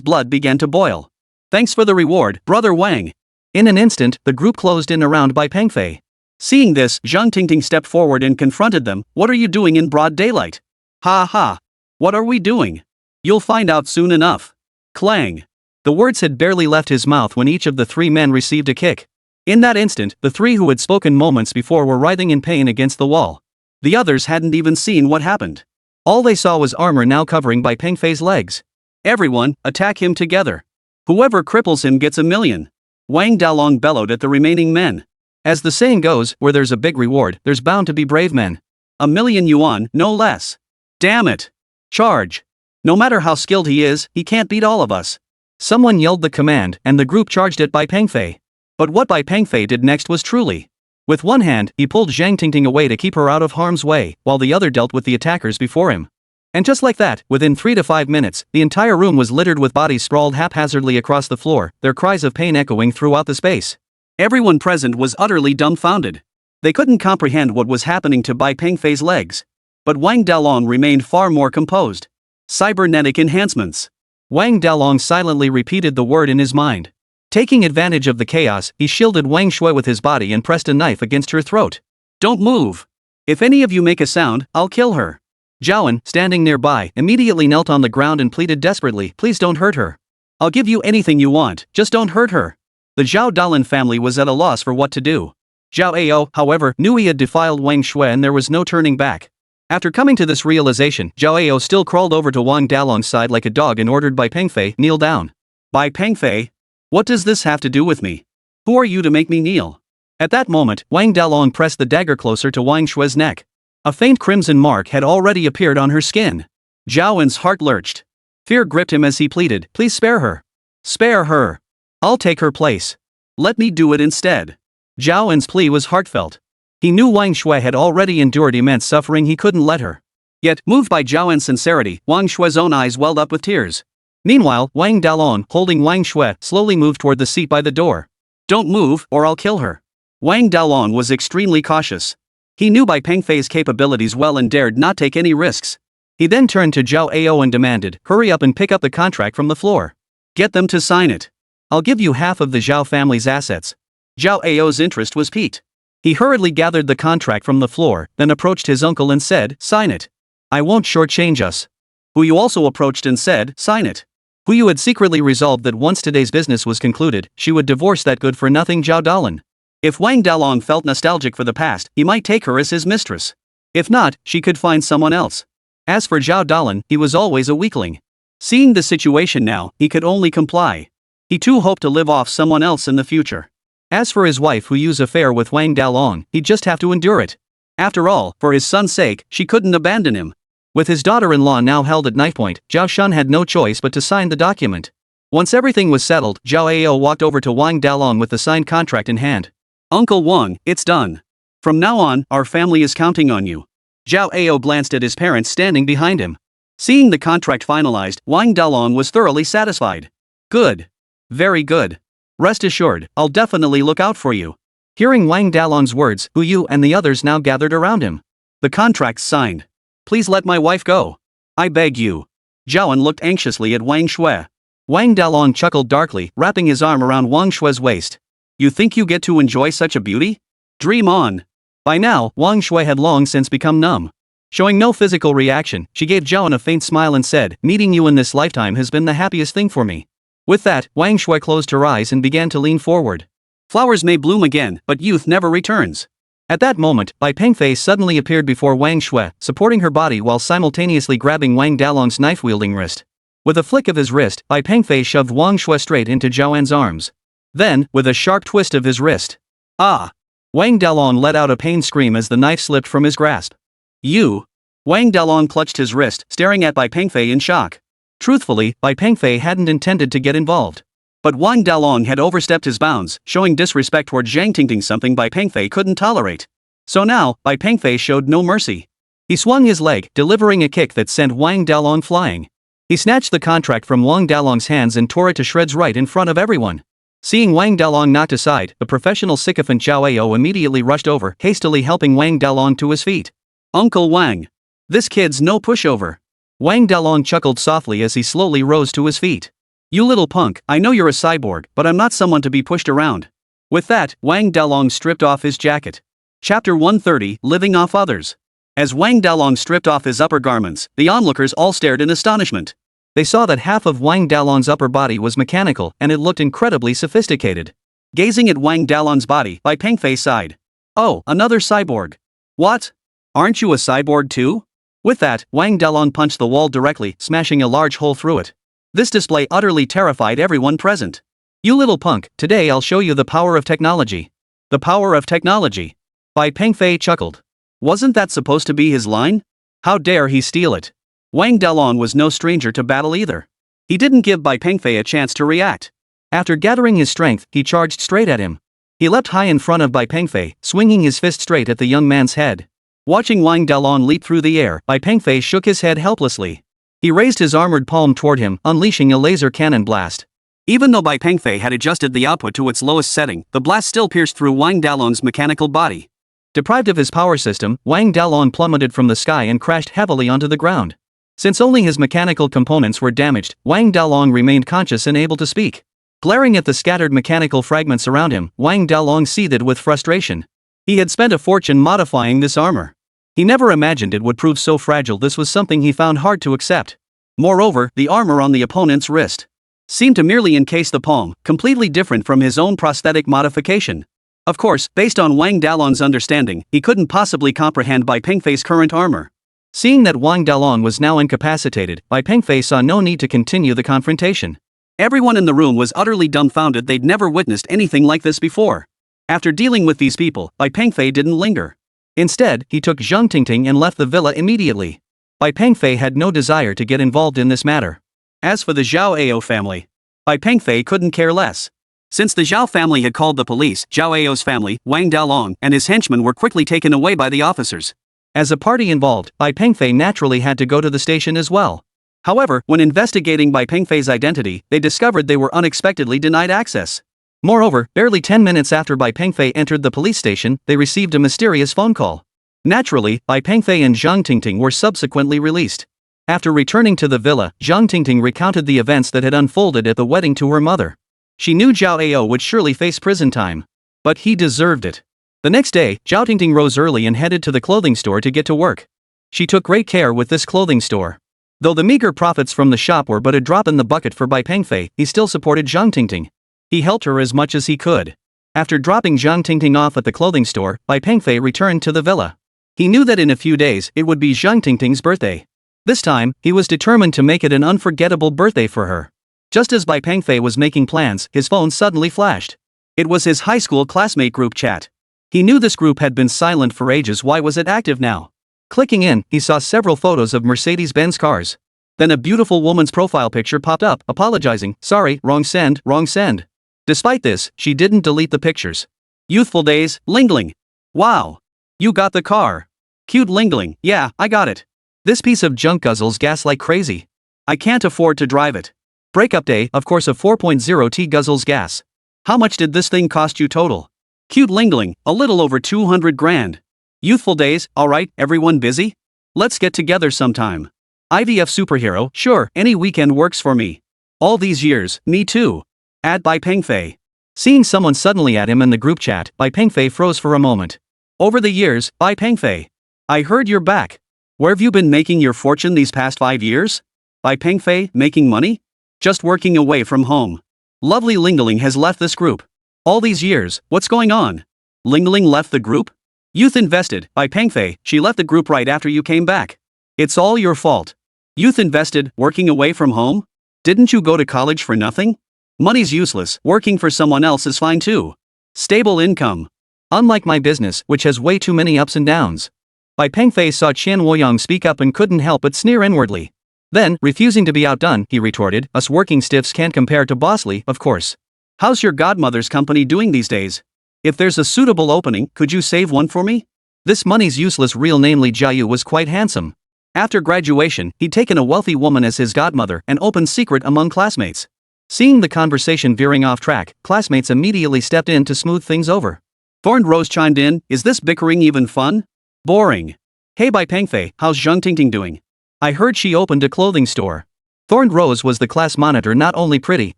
A: blood began to boil. Thanks for the reward, brother Wang. In an instant, the group closed in around Bai Pengfei. Seeing this, Zhang Tingting stepped forward and confronted them. What are you doing in broad daylight? Ha ha. What are we doing? You'll find out soon enough. Clang. The words had barely left his mouth when each of the three men received a kick. In that instant, the three who had spoken moments before were writhing in pain against the wall. The others hadn't even seen what happened. All they saw was armor now covering Bai Pengfei's legs. Everyone, attack him together. Whoever cripples him gets 1,000,000. Wang Dalong bellowed at the remaining men. As the saying goes, where there's a big reward, there's bound to be brave men. 1,000,000 yuan, no less. Damn it. Charge! No matter how skilled he is, he can't beat all of us. Someone yelled the command, and the group charged at Bai Pengfei. But what Bai Pengfei did next was truly. With one hand, he pulled Zhang Tingting away to keep her out of harm's way, while the other dealt with the attackers before him. And just like that, within 3 to 5 minutes, the entire room was littered with bodies sprawled haphazardly across the floor, their cries of pain echoing throughout the space. Everyone present was utterly dumbfounded. They couldn't comprehend what was happening to Bai Pengfei's legs. But Wang Dalong remained far more composed. Cybernetic enhancements. Wang Dalong silently repeated the word in his mind. Taking advantage of the chaos, he shielded Wang Shui with his body and pressed a knife against her throat. Don't move. If any of you make a sound, I'll kill her. Zhaoan, standing nearby, immediately knelt on the ground and pleaded desperately, please don't hurt her. I'll give you anything you want, just don't hurt her. The Zhao Dalan family was at a loss for what to do. Zhao Ao, however, knew he had defiled Wang Shui and there was no turning back. After coming to this realization, Zhao Ao still crawled over to Wang Dalong's side like a dog and ordered Bai Pengfei, kneel down. Bai Pengfei? What does this have to do with me? Who are you to make me kneel? At that moment, Wang Dalong pressed the dagger closer to Wang Shui's neck. A faint crimson mark had already appeared on her skin. Zhaoan's heart lurched. Fear gripped him as he pleaded, please spare her. Spare her. I'll take her place. Let me do it instead. Zhaoan's plea was heartfelt. He knew Wang Shui had already endured immense suffering, he couldn't let her. Yet, moved by Zhaoan's sincerity, Wang Shui's own eyes welled up with tears. Meanwhile, Wang Dalong, holding Wang Shui, slowly moved toward the seat by the door. Don't move, or I'll kill her. Wang Dalong was extremely cautious. He knew Bai Pengfei's capabilities well and dared not take any risks. He then turned to Zhao Ao and demanded, hurry up and pick up the contract from the floor. Get them to sign it. I'll give you half of the Zhao family's assets. Zhao Ao's interest was piqued. He hurriedly gathered the contract from the floor, then approached his uncle and said, sign it. I won't shortchange us. Hu Yu also approached and said, sign it. Hu Yu had secretly resolved that once today's business was concluded, she would divorce that good-for-nothing Zhao Dalan. If Wang Dalong felt nostalgic for the past, he might take her as his mistress. If not, she could find someone else. As for Zhao Dalan, he was always a weakling. Seeing the situation now, he could only comply. He too hoped to live off someone else in the future. As for his wife Hu Yu's affair with Wang Dalong, he'd just have to endure it. After all, for his son's sake, she couldn't abandon him. With his daughter-in-law now held at knifepoint, Zhao Shun had no choice but to sign the document. Once everything was settled, Zhao Ao walked over to Wang Dalong with the signed contract in hand. Uncle Wang, it's done. From now on, our family is counting on you. Zhao Ao glanced at his parents standing behind him. Seeing the contract finalized, Wang Dalong was thoroughly satisfied. Good. Very good. Rest assured, I'll definitely look out for you. Hearing Wang Dalong's words, Hu Yu and the others now gathered around him. The contract's signed. Please let my wife go. I beg you. Zhaoan looked anxiously at Wang Shui. Wang Dalong chuckled darkly, wrapping his arm around Wang Shui's waist. You think you get to enjoy such a beauty? Dream on. By now, Wang Shui had long since become numb. Showing no physical reaction, she gave Zhaoan a faint smile and said, meeting you in this lifetime has been the happiest thing for me. With that, Wang Shui closed her eyes and began to lean forward. Flowers may bloom again, but youth never returns. At that moment, Bai Pengfei suddenly appeared before Wang Shui, supporting her body while simultaneously grabbing Wang Dalong's knife-wielding wrist. With a flick of his wrist, Bai Pengfei shoved Wang Shui straight into Zhaoan's arms. Then, with a sharp twist of his wrist. Ah! Wang Dalong let out a pain scream as the knife slipped from his grasp. You! Wang Dalong clutched his wrist, staring at Bai Pengfei in shock. Truthfully, Bai Pengfei hadn't intended to get involved. But Wang Dalong had overstepped his bounds, showing disrespect toward Zhang Tingting, something Bai Pengfei couldn't tolerate. So now, Bai Pengfei showed no mercy. He swung his leg, delivering a kick that sent Wang Dalong flying. He snatched the contract from Wang Dalong's hands and tore it to shreds right in front of everyone. Seeing Wang Dalong knocked aside, the professional sycophant Zhao Ao immediately rushed over, hastily helping Wang Dalong to his feet. Uncle Wang. This kid's no pushover. Wang Dalong chuckled softly as he slowly rose to his feet. You little punk, I know you're a cyborg, but I'm not someone to be pushed around. With that, Wang Dalong stripped off his jacket. Chapter 130, Living Off Others. As Wang Dalong stripped off his upper garments, the onlookers all stared in astonishment. They saw that half of Wang Dalong's upper body was mechanical, and it looked incredibly sophisticated. Gazing at Wang Dalong's body, Bai Pengfei sighed. Oh, another cyborg. What? Aren't you a cyborg too? With that, Wang Dalong punched the wall directly, smashing a large hole through it. This display utterly terrified everyone present. You little punk, today I'll show you the power of technology. The power of technology. Bai Pengfei chuckled. Wasn't that supposed to be his line? How dare he steal it? Wang Dalong was no stranger to battle either. He didn't give Bai Pengfei a chance to react. After gathering his strength, he charged straight at him. He leapt high in front of Bai Pengfei, swinging his fist straight at the young man's head. Watching Wang Dalong leap through the air, Bai Pengfei shook his head helplessly. He raised his armored palm toward him, unleashing a laser cannon blast. Even though Bai Pengfei had adjusted the output to its lowest setting, the blast still pierced through Wang Dalong's mechanical body. Deprived of his power system, Wang Dalong plummeted from the sky and crashed heavily onto the ground. Since only his mechanical components were damaged, Wang Dalong remained conscious and able to speak. Glaring at the scattered mechanical fragments around him, Wang Dalong seethed with frustration. He had spent a fortune modifying this armor. He never imagined it would prove so fragile. This was something he found hard to accept. Moreover, the armor on the opponent's wrist seemed to merely encase the palm, completely different from his own prosthetic modification. Of course, based on Wang Dalong's understanding, he couldn't possibly comprehend Bai Pengfei's current armor. Seeing that Wang Dalong was now incapacitated, Bai Pengfei saw no need to continue the confrontation. Everyone in the room was utterly dumbfounded. They'd never witnessed anything like this before. After dealing with these people, Bai Pengfei didn't linger. Instead, he took Zhang Tingting and left the villa immediately. Bai Pengfei had no desire to get involved in this matter. As for the Zhao Ao family, Bai Pengfei couldn't care less. Since the Zhao family had called the police, Zhao Ao's family, Wang Dalong, and his henchmen were quickly taken away by the officers. As a party involved, Bai Pengfei naturally had to go to the station as well. However, when investigating Bai Pengfei's identity, they discovered they were unexpectedly denied access. Moreover, barely 10 minutes after Bai Pengfei entered the police station, they received a mysterious phone call. Naturally, Bai Pengfei and Zhang Tingting were subsequently released. After returning to the villa, Zhang Tingting recounted the events that had unfolded at the wedding to her mother. She knew Zhao Ao would surely face prison time. But he deserved it. The next day, Zhao Tingting rose early and headed to the clothing store to get to work. She took great care with this clothing store. Though the meager profits from the shop were but a drop in the bucket for Bai Pengfei, he still supported Zhang Tingting. He helped her as much as he could. After dropping Zhang Tingting off at the clothing store, Bai Pengfei returned to the villa. He knew that in a few days it would be Zhang Tingting's birthday. This time, he was determined to make it an unforgettable birthday for her. Just as Bai Pengfei was making plans, his phone suddenly flashed. It was his high school classmate group chat. He knew this group had been silent for ages. Why was it active now? Clicking in, he saw several photos of Mercedes-Benz cars. Then a beautiful woman's profile picture popped up, apologizing, "Sorry, wrong send, wrong send." Despite this, she didn't delete the pictures. Youthful days, Lingling. Wow. You got the car. Cute Lingling, yeah, I got it. This piece of junk guzzles gas like crazy. I can't afford to drive it. Breakup day, of course, a 4.0T guzzles gas. How much did this thing cost you total? Cute Lingling, a little over 200 grand. Youthful days, alright, everyone busy? Let's get together sometime. IVF superhero, sure, any weekend works for me. All these years, me too. Add Bai Pengfei. Seeing someone suddenly add him in the group chat, Bai Pengfei froze for a moment. Over the years, Bai Pengfei. I heard you're back. Where have you been making your fortune these past 5 years? Bai Pengfei, making money? Just working away from home. Lovely Lingling has left this group. All these years, what's going on? Lingling left the group? Youth invested, Bai Pengfei, she left the group right after you came back. It's all your fault. Youth invested, working away from home? Didn't you go to college for nothing? Money's useless, working for someone else is fine too. Stable income. Unlike my business, which has way too many ups and downs. Bai Pengfei saw Qian Woyang speak up and couldn't help but sneer inwardly. Then, refusing to be outdone, he retorted, "Us working stiffs can't compare to Bosley, of course. How's your godmother's company doing these days? If there's a suitable opening, could you save one for me?" This money's useless real namely Jiayu was quite handsome. After graduation, he'd taken a wealthy woman as his godmother, an open secret among classmates. Seeing the conversation veering off track, classmates immediately stepped in to smooth things over. Thorned Rose chimed in, "Is this bickering even fun? Boring. Hey Bai Pengfei, how's Zhang Tingting doing? I heard she opened a clothing store." Thorned Rose was the class monitor, not only pretty,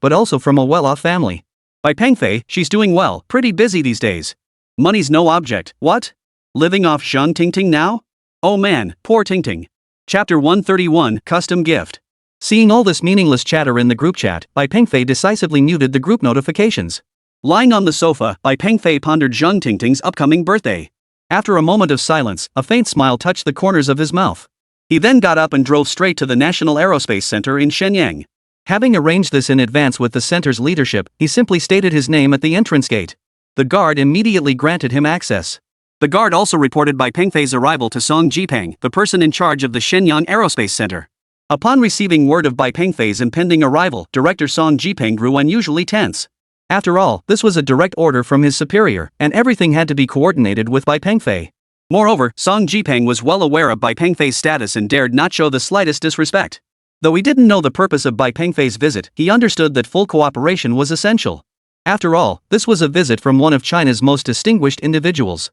A: but also from a well-off family. Bai Pengfei, she's doing well, pretty busy these days. Money's no object, what? Living off Zhang Tingting now? Oh man, poor Tingting. Chapter 131, Custom Gift. Seeing all this meaningless chatter in the group chat, Bai Pengfei decisively muted the group notifications. Lying on the sofa, Bai Pengfei pondered Zhang Tingting's upcoming birthday. After a moment of silence, a faint smile touched the corners of his mouth. He then got up and drove straight to the National Aerospace Center in Shenyang. Having arranged this in advance with the center's leadership, he simply stated his name at the entrance gate. The guard immediately granted him access. The guard also reported Bai Pengfei's arrival to Song Jipeng, the person in charge of the Shenyang Aerospace Center. Upon receiving word of Bai Pengfei's impending arrival, director Zhang Tingting grew unusually tense. After all, this was a direct order from his superior, and everything had to be coordinated with Bai Pengfei. Moreover, Zhang Tingting was well aware of Bai Pengfei's status and dared not show the slightest disrespect. Though he didn't know the purpose of Bai Pengfei's visit, he understood that full cooperation was essential. After all, this was a visit from one of China's most distinguished individuals.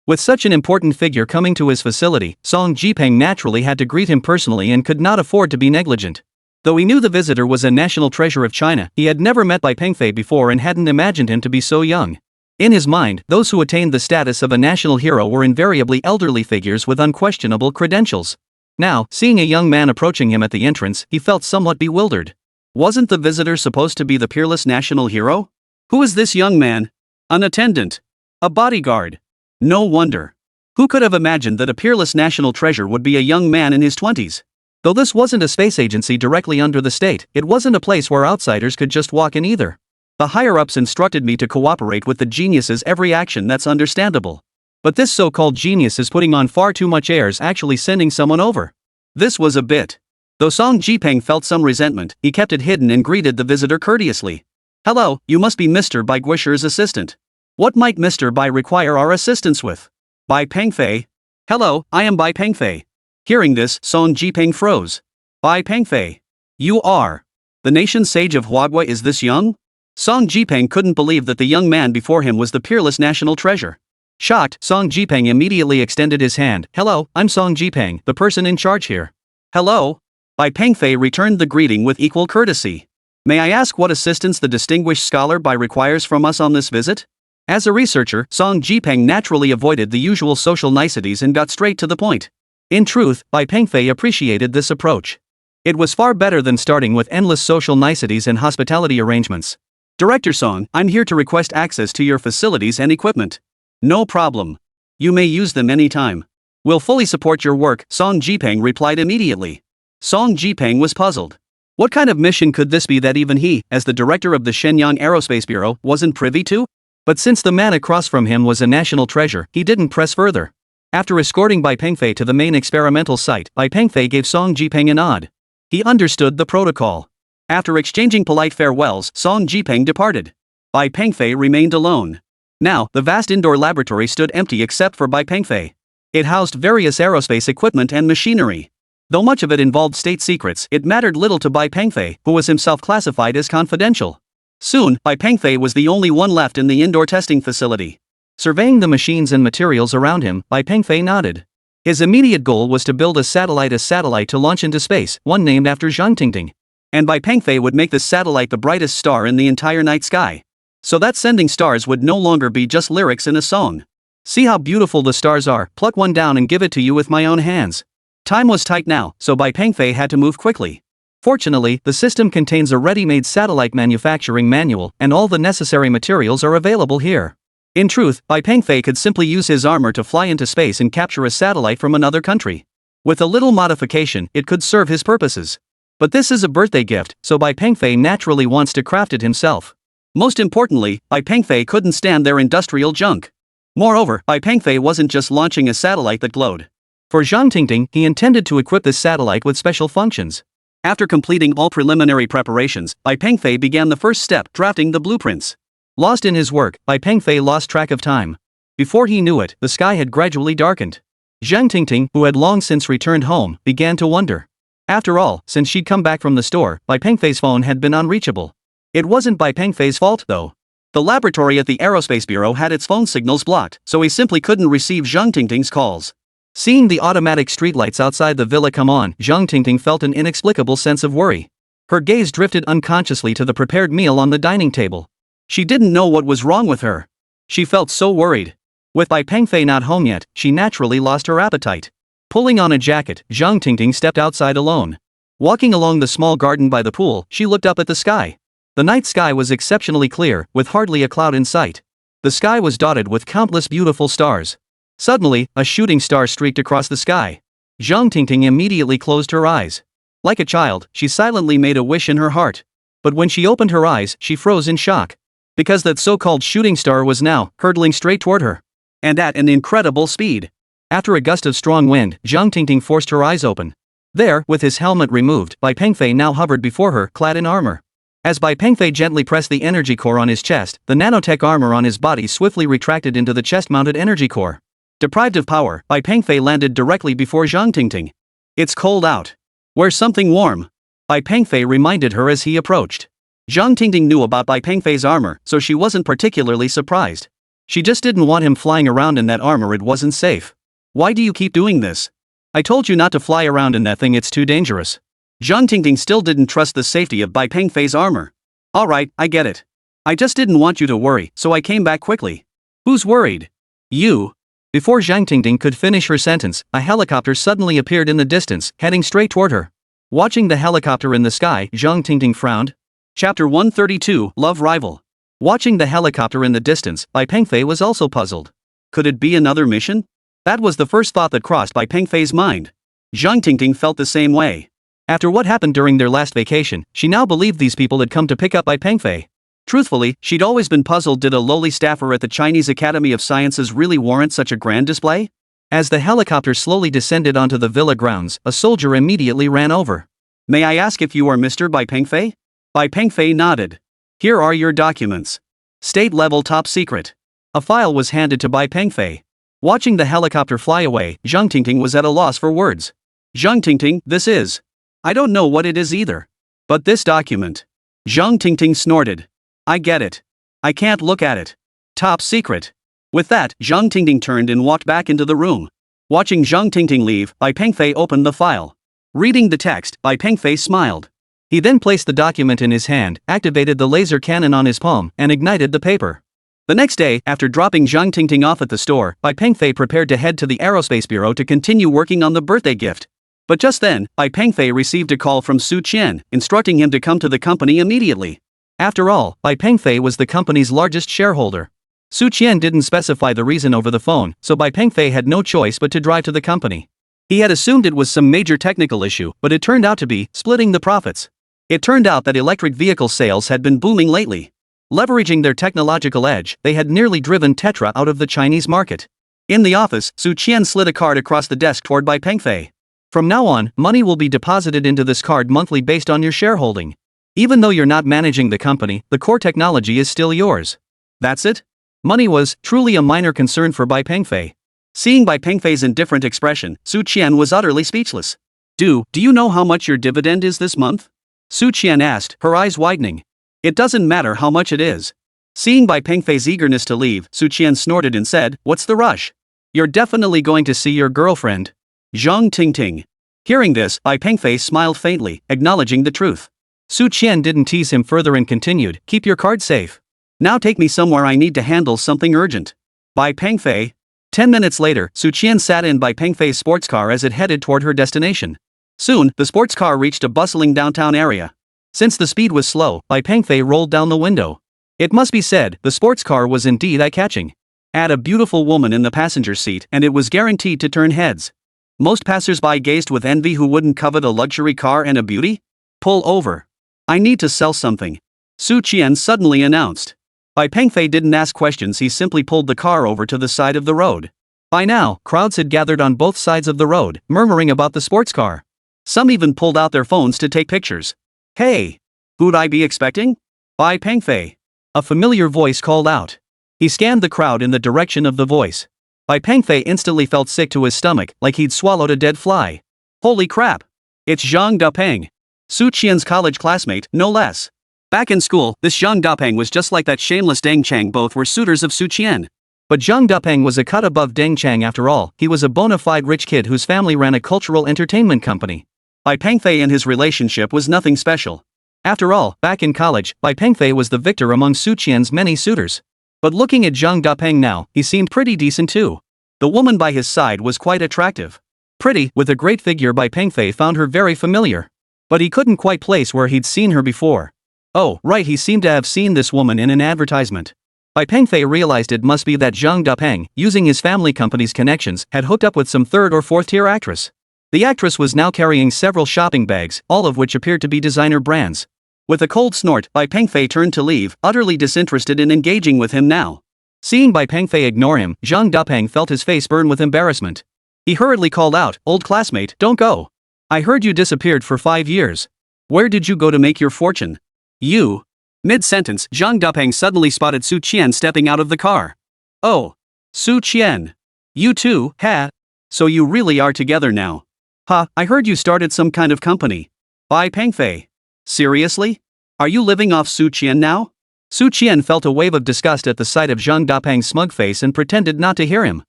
A: With such an important figure coming to his facility, Zhang Tingting naturally had to greet him personally and could not afford to be negligent. Though he knew the visitor was a national treasure of China, he had never met Bai Pengfei before and hadn't imagined him to be so young. In his mind, those who attained the status of a national hero were invariably elderly figures with unquestionable credentials. Now, seeing a young man approaching him at the entrance, he felt somewhat bewildered. Wasn't the visitor supposed to be the peerless national hero? Who is this young man? An attendant? A bodyguard? No wonder. Who could have imagined that a peerless national treasure would be a young man in his 20s? Though this wasn't a space agency directly under the state, it wasn't a place where outsiders could just walk in either. The higher-ups instructed me to cooperate with the genius's every action. That's understandable. But this so-called genius is putting on far too much airs, actually sending someone over. This was a bit. Though Zhang Tingting felt some resentment, he kept it hidden and greeted the visitor courteously. Hello, you must be Mr. Bai Guisher's assistant. What might Mr. Bai require our assistance with? Bai Pengfei? Hello, I am Bai Pengfei. Hearing this, Zhang Tingting froze. Bai Pengfei. You are. The nation's sage of Huagua is this young? Zhang Tingting couldn't believe that the young man before him was the peerless national treasure. Shocked, Zhang Tingting immediately extended his hand. Hello, I'm Zhang Tingting, the person in charge here. Hello? Bai Pengfei returned the greeting with equal courtesy. May I ask what assistance the distinguished scholar Bai requires from us on this visit? As a researcher, Zhang Tingting naturally avoided the usual social niceties and got straight to the point. In truth, Bai Pengfei appreciated this approach. It was far better than starting with endless social niceties and hospitality arrangements. Director Zhang, I'm here to request access to your facilities and equipment. No problem. You may use them anytime. We'll fully support your work, Zhang Tingting replied immediately. Zhang Tingting was puzzled. What kind of mission could this be that even he, as the director of the Shenyang Aerospace Bureau, wasn't privy to? But since the man across from him was a national treasure, he didn't press further. After escorting Bai Pengfei to the main experimental site, Bai Pengfei gave Zhang Tingting a nod. He understood the protocol. After exchanging polite farewells, Zhang Tingting departed. Bai Pengfei remained alone. Now, the vast indoor laboratory stood empty except for Bai Pengfei. It housed various aerospace equipment and machinery. Though much of it involved state secrets, it mattered little to Bai Pengfei, who was himself classified as confidential. Soon, Bai Pengfei was the only one left in the indoor testing facility. Surveying the machines and materials around him, Bai Pengfei nodded. His immediate goal was to build a satellite to launch into space, one named after Zhang Tingting. And Bai Pengfei would make this satellite the brightest star in the entire night sky. So that sending stars would no longer be just lyrics in a song. See how beautiful the stars are, pluck one down and give it to you with my own hands. Time was tight now, so Bai Pengfei had to move quickly. Fortunately, the system contains a ready-made satellite manufacturing manual, and all the necessary materials are available here. In truth, Bai Pengfei could simply use his armor to fly into space and capture a satellite from another country. With a little modification, it could serve his purposes. But this is a birthday gift, so Bai Pengfei naturally wants to craft it himself. Most importantly, Bai Pengfei couldn't stand their industrial junk. Moreover, Bai Pengfei wasn't just launching a satellite that glowed. For Zhang Tingting, he intended to equip this satellite with special functions. After completing all preliminary preparations, Bai Pengfei began the first step, drafting the blueprints. Lost in his work, Bai Pengfei lost track of time. Before he knew it, the sky had gradually darkened. Zhang Tingting, who had long since returned home, began to wonder. After all, since she'd come back from the store, Bai Pengfei's phone had been unreachable. It wasn't Bai Pengfei's fault, though. The laboratory at the Aerospace Bureau had its phone signals blocked, so he simply couldn't receive Zhang Tingting's calls. Seeing the automatic streetlights outside the villa come on, Zhang Tingting felt an inexplicable sense of worry. Her gaze drifted unconsciously to the prepared meal on the dining table. She didn't know what was wrong with her. She felt so worried. With Bai Pengfei not home yet, she naturally lost her appetite. Pulling on a jacket, Zhang Tingting stepped outside alone. Walking along the small garden by the pool, she looked up at the sky. The night sky was exceptionally clear, with hardly a cloud in sight. The sky was dotted with countless beautiful stars. Suddenly, a shooting star streaked across the sky. Zhang Tingting immediately closed her eyes. Like a child, she silently made a wish in her heart. But when she opened her eyes, she froze in shock. Because that so-called shooting star was now hurtling straight toward her. And at an incredible speed. After a gust of strong wind, Zhang Tingting forced her eyes open. There, with his helmet removed, Bai Pengfei now hovered before her, clad in armor. As Bai Pengfei gently pressed the energy core on his chest, the nanotech armor on his body swiftly retracted into the chest-mounted energy core. Deprived of power, Bai Pengfei landed directly before Zhang Tingting. "It's cold out. Wear something warm," Bai Pengfei reminded her as he approached. Zhang Tingting knew about Bai Pengfei's armor, so she wasn't particularly surprised. She just didn't want him flying around in that armor, it wasn't safe. "Why do you keep doing this? I told you not to fly around in that thing, it's too dangerous." Zhang Tingting still didn't trust the safety of Bai Pengfei's armor. "Alright, I get it. I just didn't want you to worry, so I came back quickly." "Who's worried?" "You." Before Zhang Tingting could finish her sentence, a helicopter suddenly appeared in the distance, heading straight toward her. Watching the helicopter in the sky, Zhang Tingting frowned. Chapter 132, Love Rival. Watching the helicopter in the distance, Bai Pengfei was also puzzled. Could it be another mission? That was the first thought that crossed Bai Pengfei's mind. Zhang Tingting felt the same way. After what happened during their last vacation, she now believed these people had come to pick up Bai Pengfei. Truthfully, she'd always been puzzled, did a lowly staffer at the Chinese Academy of Sciences really warrant such a grand display? As the helicopter slowly descended onto the villa grounds, a soldier immediately ran over. "May I ask if you are Mr. Bai Pengfei?" Bai Pengfei nodded. "Here are your documents. State level top secret." A file was handed to Bai Pengfei. Watching the helicopter fly away, Zhang Tingting was at a loss for words. "Zhang Tingting, this is... I don't know what it is either. But this document..." Zhang Tingting snorted. "I get it. I can't look at it. Top secret." With that, Zhang Tingting turned and walked back into the room. Watching Zhang Tingting leave, Bai Pengfei opened the file. Reading the text, Bai Pengfei smiled. He then placed the document in his hand, activated the laser cannon on his palm, and ignited the paper. The next day, after dropping Zhang Tingting off at the store, Bai Pengfei prepared to head to the Aerospace Bureau to continue working on the birthday gift. But just then, Bai Pengfei received a call from Su Qian, instructing him to come to the company immediately. After all, Bai Pengfei was the company's largest shareholder. Su Qian didn't specify the reason over the phone, so Bai Pengfei had no choice but to drive to the company. He had assumed it was some major technical issue, but it turned out to be splitting the profits. It turned out that electric vehicle sales had been booming lately. Leveraging their technological edge, they had nearly driven Tetra out of the Chinese market. In the office, Su Qian slid a card across the desk toward Bai Pengfei. "From now on, money will be deposited into this card monthly based on your shareholding. Even though you're not managing the company, the core technology is still yours." That's it? Money was truly a minor concern for Bai Pengfei. Seeing Bai Pengfei's indifferent expression, Su Qian was utterly speechless. Do you know how much your dividend is this month?" Su Qian asked, her eyes widening. "It doesn't matter how much it is." Seeing Bai Pengfei's eagerness to leave, Su Qian snorted and said, "What's the rush? You're definitely going to see your girlfriend, Zhang Tingting." Hearing this, Bai Pengfei smiled faintly, acknowledging the truth. Su Qian didn't tease him further and continued, "Keep your card safe. Now take me somewhere, I need to handle something urgent." Bai Pengfei. 10 minutes later, Su Qian sat in Bai Pengfei's sports car as it headed toward her destination. Soon, the sports car reached a bustling downtown area. Since the speed was slow, Bai Pengfei rolled down the window. It must be said, the sports car was indeed eye-catching. Add a beautiful woman in the passenger seat and it was guaranteed to turn heads. Most passers-by gazed with envy. Who wouldn't covet a luxury car and a beauty? "Pull over. I need to sell something," Su Qian suddenly announced. Bai Pengfei didn't ask questions, he simply pulled the car over to the side of the road. By now, crowds had gathered on both sides of the road, murmuring about the sports car. Some even pulled out their phones to take pictures. "Hey! Who'd I be expecting?" "Bai Pengfei," a familiar voice called out. He scanned the crowd in the direction of the voice. Bai Pengfei instantly felt sick to his stomach, like he'd swallowed a dead fly. Holy crap! It's Zhang Dapeng. Su Qian's college classmate, no less. Back in school, this Zhang Dapeng was just like that shameless Deng Chang. Both were suitors of Su Qian. But Zhang Dapeng was a cut above Deng Chang after all. He was a bona fide rich kid whose family ran a cultural entertainment company. Bai Pengfei and his relationship was nothing special. After all, back in college, Bai Pengfei was the victor among Su Qian's many suitors. But looking at Zhang Dapeng now, he seemed pretty decent too. The woman by his side was quite attractive. Pretty, with a great figure. Bai Pengfei found her very familiar. But he couldn't quite place where he'd seen her before. Oh, right, he seemed to have seen this woman in an advertisement. Bai Pengfei realized it must be that Zhang Dapeng, using his family company's connections, had hooked up with some third or fourth tier actress. The actress was now carrying several shopping bags, all of which appeared to be designer brands. With a cold snort, Bai Pengfei turned to leave, utterly disinterested in engaging with him now. Seeing Bai Pengfei ignore him, Zhang Dapeng felt his face burn with embarrassment. He hurriedly called out, "Old classmate, don't go. I heard you disappeared for 5 years. Where did you go to make your fortune? You. Mid-sentence, Zhang Dapeng suddenly spotted Su Qian stepping out of the car. Oh. Su Qian. You too, ha? So you really are together now. Ha, I heard you started some kind of company. Bai Pengfei. Seriously? Are you living off Su Qian now? Su Qian felt a wave of disgust at the sight of Zhang Dapeng's smug face and pretended not to hear him.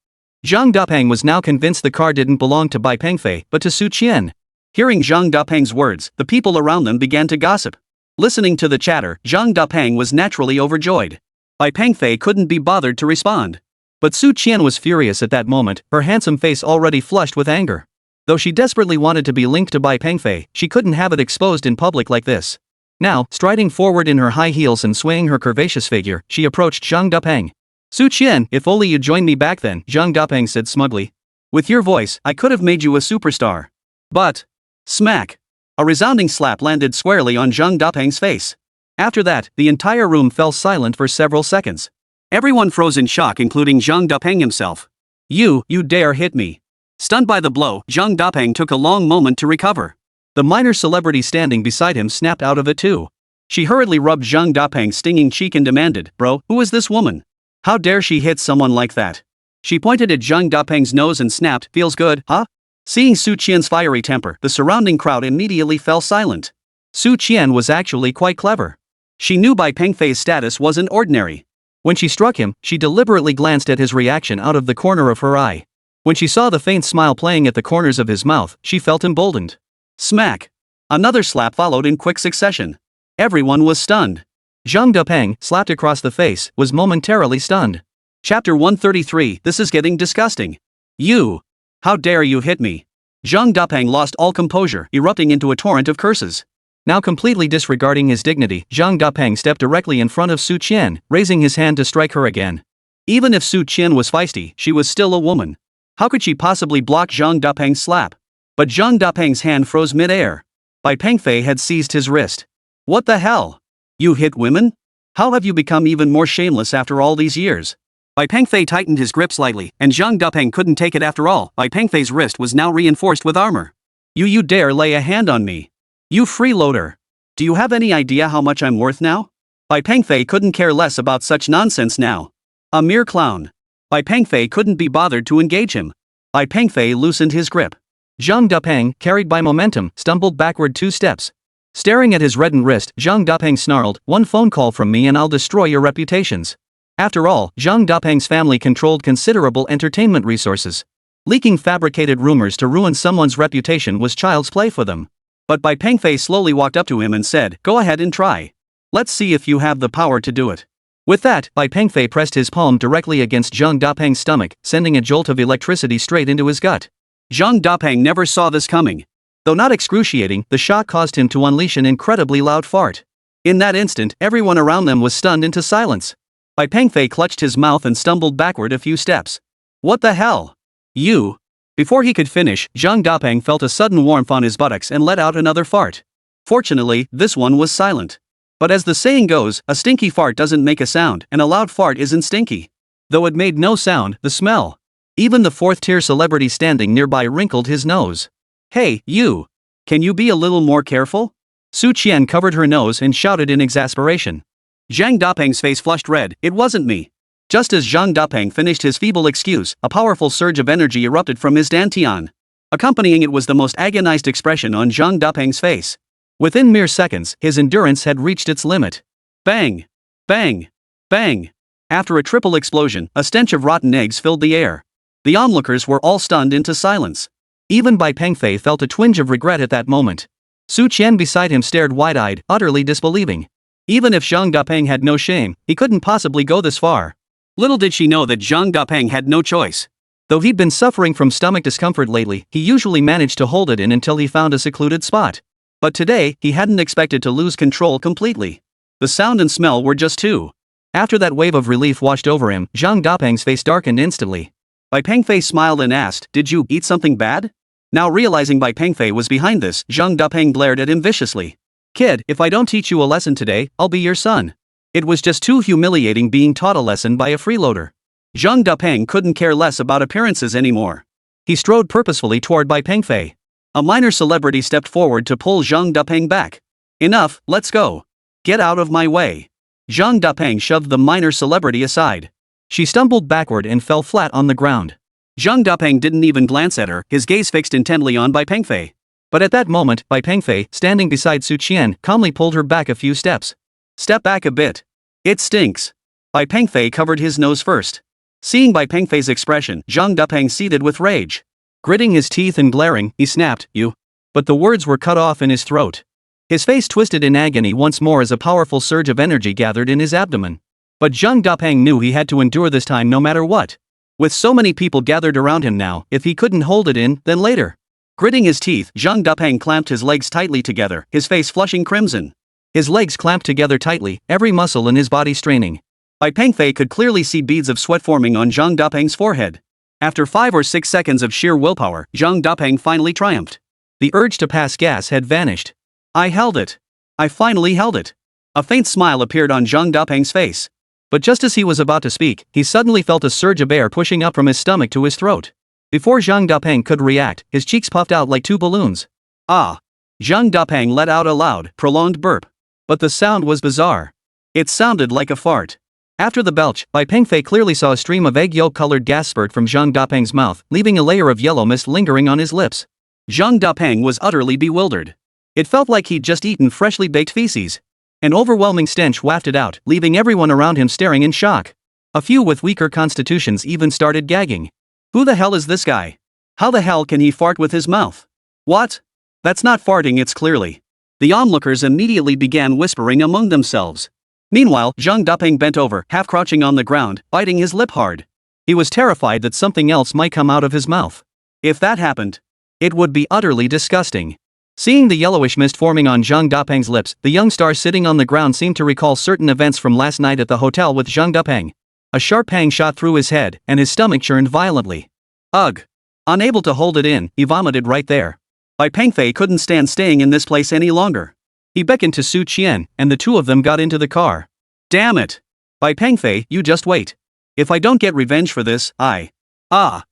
A: Zhang Dapeng was now convinced the car didn't belong to Bai Pengfei but to Su Qian. Hearing Zhang Dapeng's words, the people around them began to gossip. Listening to the chatter, Zhang Dapeng was naturally overjoyed. Bai Pengfei couldn't be bothered to respond. But Su Qian was furious at that moment, her handsome face already flushed with anger. Though she desperately wanted to be linked to Bai Pengfei, she couldn't have it exposed in public like this. Now, striding forward in her high heels and swaying her curvaceous figure, she approached Zhang Dapeng. Su Qian, if only you'd joined me back then, Zhang Dapeng said smugly. With your voice, I could have made you a superstar. But... Smack! A resounding slap landed squarely on Zhang Dapeng's face. After that, the entire room fell silent for several seconds. Everyone froze in shock, including Zhang Dapeng himself. You dare hit me. Stunned by the blow, Zhang Dapeng took a long moment to recover. The minor celebrity standing beside him snapped out of it too. She hurriedly rubbed Zhang Dapeng's stinging cheek and demanded, Bro, who is this woman? How dare she hit someone like that? She pointed at Zhang Dapeng's nose and snapped, Feels good, huh? Seeing Su Qian's fiery temper, the surrounding crowd immediately fell silent. Su Qian was actually quite clever. She knew Bai Pengfei's status wasn't ordinary. When she struck him, she deliberately glanced at his reaction out of the corner of her eye. When she saw the faint smile playing at the corners of his mouth, she felt emboldened. Smack! Another slap followed in quick succession. Everyone was stunned. Zhang Dapeng, slapped across the face, was momentarily stunned. Chapter 133, This is getting disgusting. You! How dare you hit me? Zhang Dapeng lost all composure, erupting into a torrent of curses. Now completely disregarding his dignity, Zhang Dapeng stepped directly in front of Su Qian, raising his hand to strike her again. Even if Su Qian was feisty, she was still a woman. How could she possibly block Zhang Dapeng's slap? But Zhang Dapeng's hand froze mid-air. Bai Pengfei had seized his wrist. What the hell? You hit women? How have you become even more shameless after all these years? Bai Pengfei tightened his grip slightly, and Zhang Dapeng couldn't take it after all. Bai Pengfei's wrist was now reinforced with armor. You dare lay a hand on me? You freeloader. Do you have any idea how much I'm worth now? Bai Pengfei couldn't care less about such nonsense now. A mere clown. Bai Pengfei couldn't be bothered to engage him. Bai Pengfei loosened his grip. Zhang Dapeng, carried by momentum, stumbled backward 2 steps. Staring at his reddened wrist, Zhang Dapeng snarled, One phone call from me and I'll destroy your reputations. After all, Zhang Dapeng's family controlled considerable entertainment resources. Leaking fabricated rumors to ruin someone's reputation was child's play for them. But Bai Pengfei slowly walked up to him and said, Go ahead and try. Let's see if you have the power to do it. With that, Bai Pengfei pressed his palm directly against Zhang Dapeng's stomach, sending a jolt of electricity straight into his gut. Zhang Dapeng never saw this coming. Though not excruciating, the shock caused him to unleash an incredibly loud fart. In that instant, everyone around them was stunned into silence. Bai Pengfei clutched his mouth and stumbled backward a few steps. What the hell? You? Before he could finish, Zhang Dapeng felt a sudden warmth on his buttocks and let out another fart. Fortunately, this one was silent. But as the saying goes, a stinky fart doesn't make a sound, and a loud fart isn't stinky. Though it made no sound, the smell. Even the 4th-tier celebrity standing nearby wrinkled his nose. Hey, you! Can you be a little more careful? Su Qian covered her nose and shouted in exasperation. Zhang Dapeng's face flushed red, It wasn't me. Just as Zhang Dapeng finished his feeble excuse, a powerful surge of energy erupted from his dantian. Accompanying it was the most agonized expression on Zhang Dapeng's face. Within mere seconds, his endurance had reached its limit. Bang! Bang! Bang! After a triple explosion, a stench of rotten eggs filled the air. The onlookers were all stunned into silence. Even Bai Pengfei felt a twinge of regret at that moment. Su Qian beside him stared wide-eyed, utterly disbelieving. Even if Zhang Dapeng had no shame, he couldn't possibly go this far. Little did she know that Zhang Dapeng had no choice. Though he'd been suffering from stomach discomfort lately, he usually managed to hold it in until he found a secluded spot. But today, he hadn't expected to lose control completely. The sound and smell were just too. After that wave of relief washed over him, Zhang Dapeng's face darkened instantly. Bai Pengfei smiled and asked, Did you eat something bad? Now realizing Bai Pengfei was behind this, Zhang Dapeng glared at him viciously. Kid, if I don't teach you a lesson today, I'll be your son. It was just too humiliating being taught a lesson by a freeloader. Zhang Dapeng couldn't care less about appearances anymore. He strode purposefully toward Bai Pengfei. A minor celebrity stepped forward to pull Zhang Dapeng back. Enough, let's go. Get out of my way. Zhang Dapeng shoved the minor celebrity aside. She stumbled backward and fell flat on the ground. Zhang Dapeng didn't even glance at her, his gaze fixed intently on Bai Pengfei. But at that moment, Bai Pengfei, standing beside Su Qian, calmly pulled her back a few steps. Step back a bit. It stinks. Bai Pengfei covered his nose first. Seeing Bai Pengfei's expression, Zhang Dapeng seethed with rage. Gritting his teeth and glaring, he snapped, "You." But the words were cut off in his throat. His face twisted in agony once more as a powerful surge of energy gathered in his abdomen. But Zhang Dapeng knew he had to endure this time no matter what. With so many people gathered around him now, if he couldn't hold it in, then later. Gritting his teeth, Zhang Dapeng clamped his legs tightly together, his face flushing crimson. His legs clamped together tightly, every muscle in his body straining. Bai Pengfei could clearly see beads of sweat forming on Zhang Dapeng's forehead. After 5 or 6 seconds of sheer willpower, Zhang Dapeng finally triumphed. The urge to pass gas had vanished. I held it. I finally held it. A faint smile appeared on Zhang Dapeng's face. But just as he was about to speak, he suddenly felt a surge of air pushing up from his stomach to his throat. Before Zhang Dapeng could react, his cheeks puffed out like 2 balloons. Ah! Zhang Dapeng let out a loud, prolonged burp. But the sound was bizarre. It sounded like a fart. After the belch, Bai Pengfei clearly saw a stream of egg yolk-colored gas spurt from Zhang Dapeng's mouth, leaving a layer of yellow mist lingering on his lips. Zhang Dapeng was utterly bewildered. It felt like he'd just eaten freshly baked feces. An overwhelming stench wafted out, leaving everyone around him staring in shock. A few with weaker constitutions even started gagging. Who the hell is this guy? How the hell can he fart with his mouth? What? That's not farting, it's clearly. The onlookers immediately began whispering among themselves. Meanwhile, Zhang Dapeng bent over, half crouching on the ground, biting his lip hard. He was terrified that something else might come out of his mouth. If that happened, it would be utterly disgusting. Seeing the yellowish mist forming on Zhang Dapeng's lips, the young star sitting on the ground seemed to recall certain events from last night at the hotel with Zhang Dapeng. A sharp pang shot through his head, and his stomach churned violently. Ugh! Unable to hold it in, he vomited right there. Bai Pengfei couldn't stand staying in this place any longer. He beckoned to Su Qian, and the two of them got into the car. Damn it! Bai Pengfei, you just wait. If I don't get revenge for this, Ugh!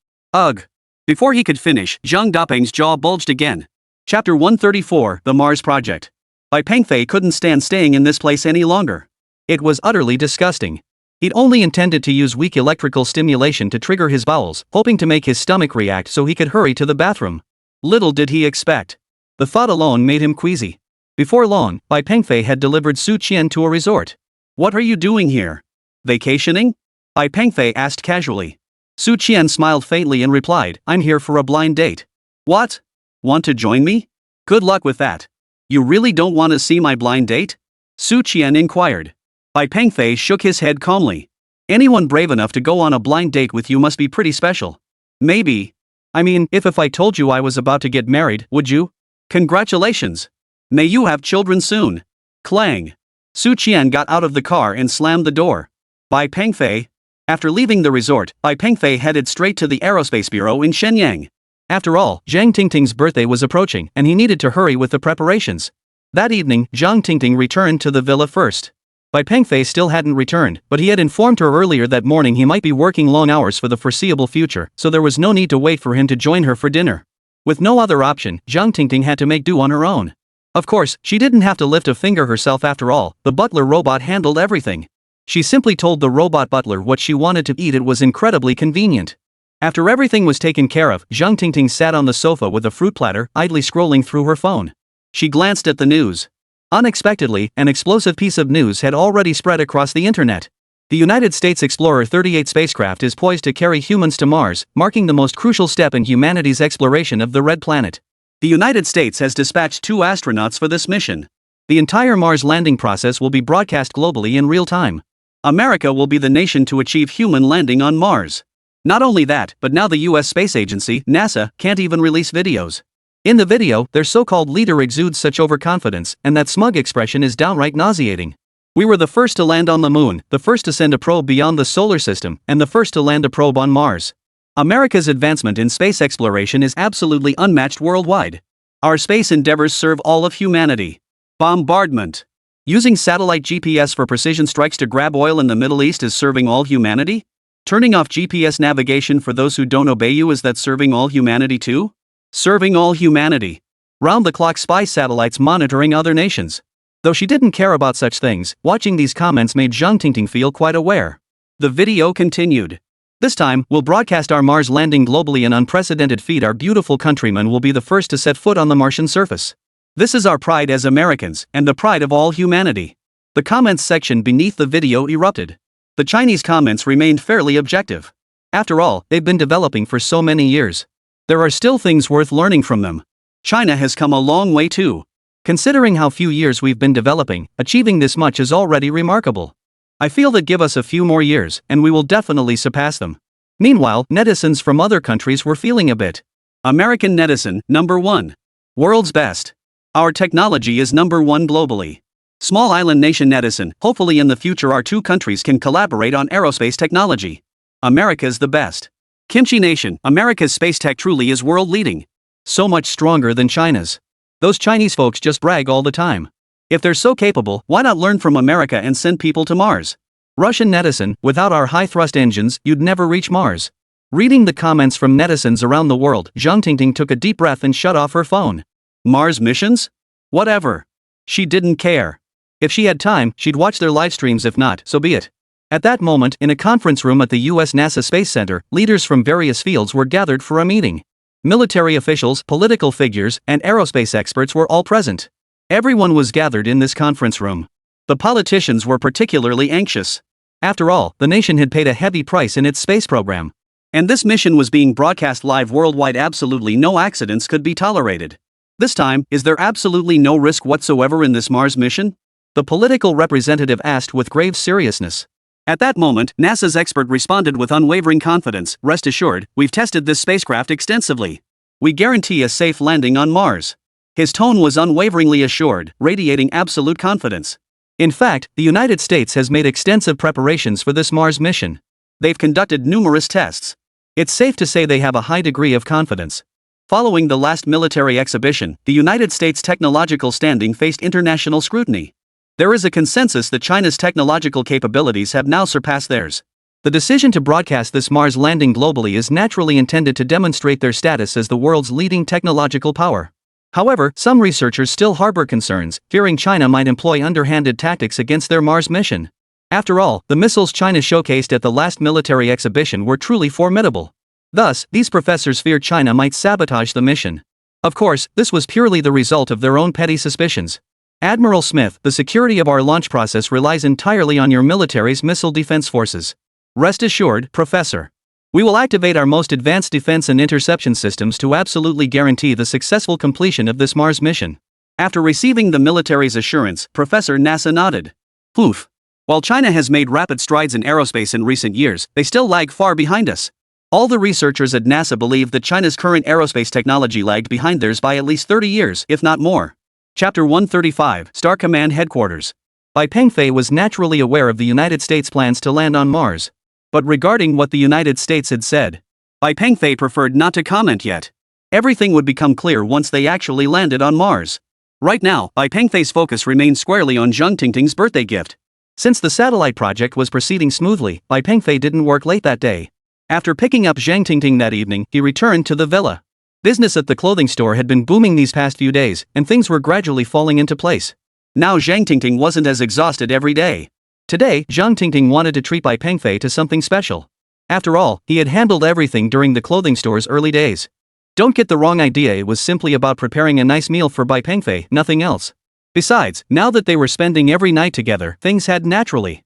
A: Before he could finish, Zhang Dapeng's jaw bulged again. Chapter 134, The Mars Project. Bai Pengfei couldn't stand staying in this place any longer. It was utterly disgusting. He'd only intended to use weak electrical stimulation to trigger his bowels, hoping to make his stomach react so he could hurry to the bathroom. Little did he expect. The thought alone made him queasy. Before long, Bai Pengfei had delivered Su Qian to a resort. What are you doing here? Vacationing? Bai Pengfei asked casually. Su Qian smiled faintly and replied, I'm here for a blind date. What? Want to join me? Good luck with that. You really don't want to see my blind date? Su Qian inquired. Bai Pengfei shook his head calmly. Anyone brave enough to go on a blind date with you must be pretty special. Maybe. I mean, if I told you I was about to get married, would you? Congratulations. May you have children soon. Clang. Su Qian got out of the car and slammed the door. Bai Pengfei. After leaving the resort, Bai Pengfei headed straight to the Aerospace Bureau in Shenyang. After all, Zhang Tingting's birthday was approaching, and he needed to hurry with the preparations. That evening, Zhang Tingting returned to the villa first. Bai Pengfei still hadn't returned, but he had informed her earlier that morning he might be working long hours for the foreseeable future, so there was no need to wait for him to join her for dinner. With no other option, Zhang Tingting had to make do on her own. Of course, she didn't have to lift a finger herself after all, the butler robot handled everything. She simply told the robot butler what she wanted to eat. It was incredibly convenient. After everything was taken care of, Zhang Tingting sat on the sofa with a fruit platter, idly scrolling through her phone. She glanced at the news. Unexpectedly, an explosive piece of news had already spread across the internet. The United States Explorer 38 spacecraft is poised to carry humans to Mars, marking the most crucial step in humanity's exploration of the Red Planet. The United States has dispatched 2 astronauts for this mission. The entire Mars landing process will be broadcast globally in real time. America will be the nation to achieve human landing on Mars. Not only that, but now the US Space Agency, NASA, can't even release videos. In the video, their so-called leader exudes such overconfidence, and that smug expression is downright nauseating. We were the first to land on the moon, the first to send a probe beyond the solar system, and the first to land a probe on Mars. America's advancement in space exploration is absolutely unmatched worldwide. Our space endeavors serve all of humanity. Bombardment. Using satellite GPS for precision strikes to grab oil in the Middle East is serving all humanity? Turning off GPS navigation for those who don't obey you, is that serving all humanity too? Serving all humanity. Round-the-clock spy satellites monitoring other nations. Though she didn't care about such things, watching these comments made Zhang Tingting feel quite aware. The video continued. This time, we'll broadcast our Mars landing globally, an unprecedented feat. Our beautiful countrymen will be the first to set foot on the Martian surface. This is our pride as Americans, and the pride of all humanity. The comments section beneath the video erupted. The Chinese comments remained fairly objective. After all, they've been developing for so many years. There are still things worth learning from them. China has come a long way too. Considering how few years we've been developing, achieving this much is already remarkable. I feel that give us a few more years, and we will definitely surpass them. Meanwhile, netizens from other countries were feeling a bit. American netizen, number 1. World's best. Our technology is number 1 globally. Small island nation netizen, hopefully in the future our two countries can collaborate on aerospace technology. America's the best. Kimchi nation, America's space tech truly is world leading. So much stronger than China's. Those Chinese folks just brag all the time. If they're so capable, why not learn from America and send people to Mars? Russian netizen, without our high-thrust engines, you'd never reach Mars. Reading the comments from netizens around the world, Zhang Tingting took a deep breath and shut off her phone. Mars missions? Whatever. She didn't care. If she had time, she'd watch their live streams. If not, so be it. At that moment, in a conference room at the US NASA Space Center, leaders from various fields were gathered for a meeting. Military officials, political figures, and aerospace experts were all present. Everyone was gathered in this conference room. The politicians were particularly anxious. After all, the nation had paid a heavy price in its space program. And this mission was being broadcast live worldwide. Absolutely no accidents could be tolerated. This time, is there absolutely no risk whatsoever in this Mars mission? The political representative asked with grave seriousness. At that moment, NASA's expert responded with unwavering confidence, "Rest assured, we've tested this spacecraft extensively. We guarantee a safe landing on Mars." His tone was unwaveringly assured, radiating absolute confidence. In fact, the United States has made extensive preparations for this Mars mission. They've conducted numerous tests. It's safe to say they have a high degree of confidence. Following the last military exhibition, the United States' technological standing faced international scrutiny. There is a consensus that China's technological capabilities have now surpassed theirs. The decision to broadcast this Mars landing globally is naturally intended to demonstrate their status as the world's leading technological power. However, some researchers still harbor concerns, fearing China might employ underhanded tactics against their Mars mission. After all, the missiles China showcased at the last military exhibition were truly formidable. Thus, these professors feared China might sabotage the mission. Of course, this was purely the result of their own petty suspicions. Admiral Smith, the security of our launch process relies entirely on your military's missile defense forces. Rest assured, Professor. We will activate our most advanced defense and interception systems to absolutely guarantee the successful completion of this Mars mission. After receiving the military's assurance, Professor NASA nodded. Poof. While China has made rapid strides in aerospace in recent years, they still lag far behind us. All the researchers at NASA believe that China's current aerospace technology lagged behind theirs by at least 30 years, if not more. Chapter 135, Star Command Headquarters. Bai Pengfei was naturally aware of the United States' plans to land on Mars. But regarding what the United States had said, Bai Pengfei preferred not to comment yet. Everything would become clear once they actually landed on Mars. Right now, Bai Pengfei's focus remained squarely on Zhang Tingting's birthday gift. Since the satellite project was proceeding smoothly, Bai Pengfei didn't work late that day. After picking up Zhang Tingting that evening, he returned to the villa. Business at the clothing store had been booming these past few days, and things were gradually falling into place. Now Zhang Tingting wasn't as exhausted every day. Today, Zhang Tingting wanted to treat Bai Pengfei to something special. After all, he had handled everything during the clothing store's early days. Don't get the wrong idea, it was simply about preparing a nice meal for Bai Pengfei, nothing else. Besides, now that they were spending every night together, things had naturally.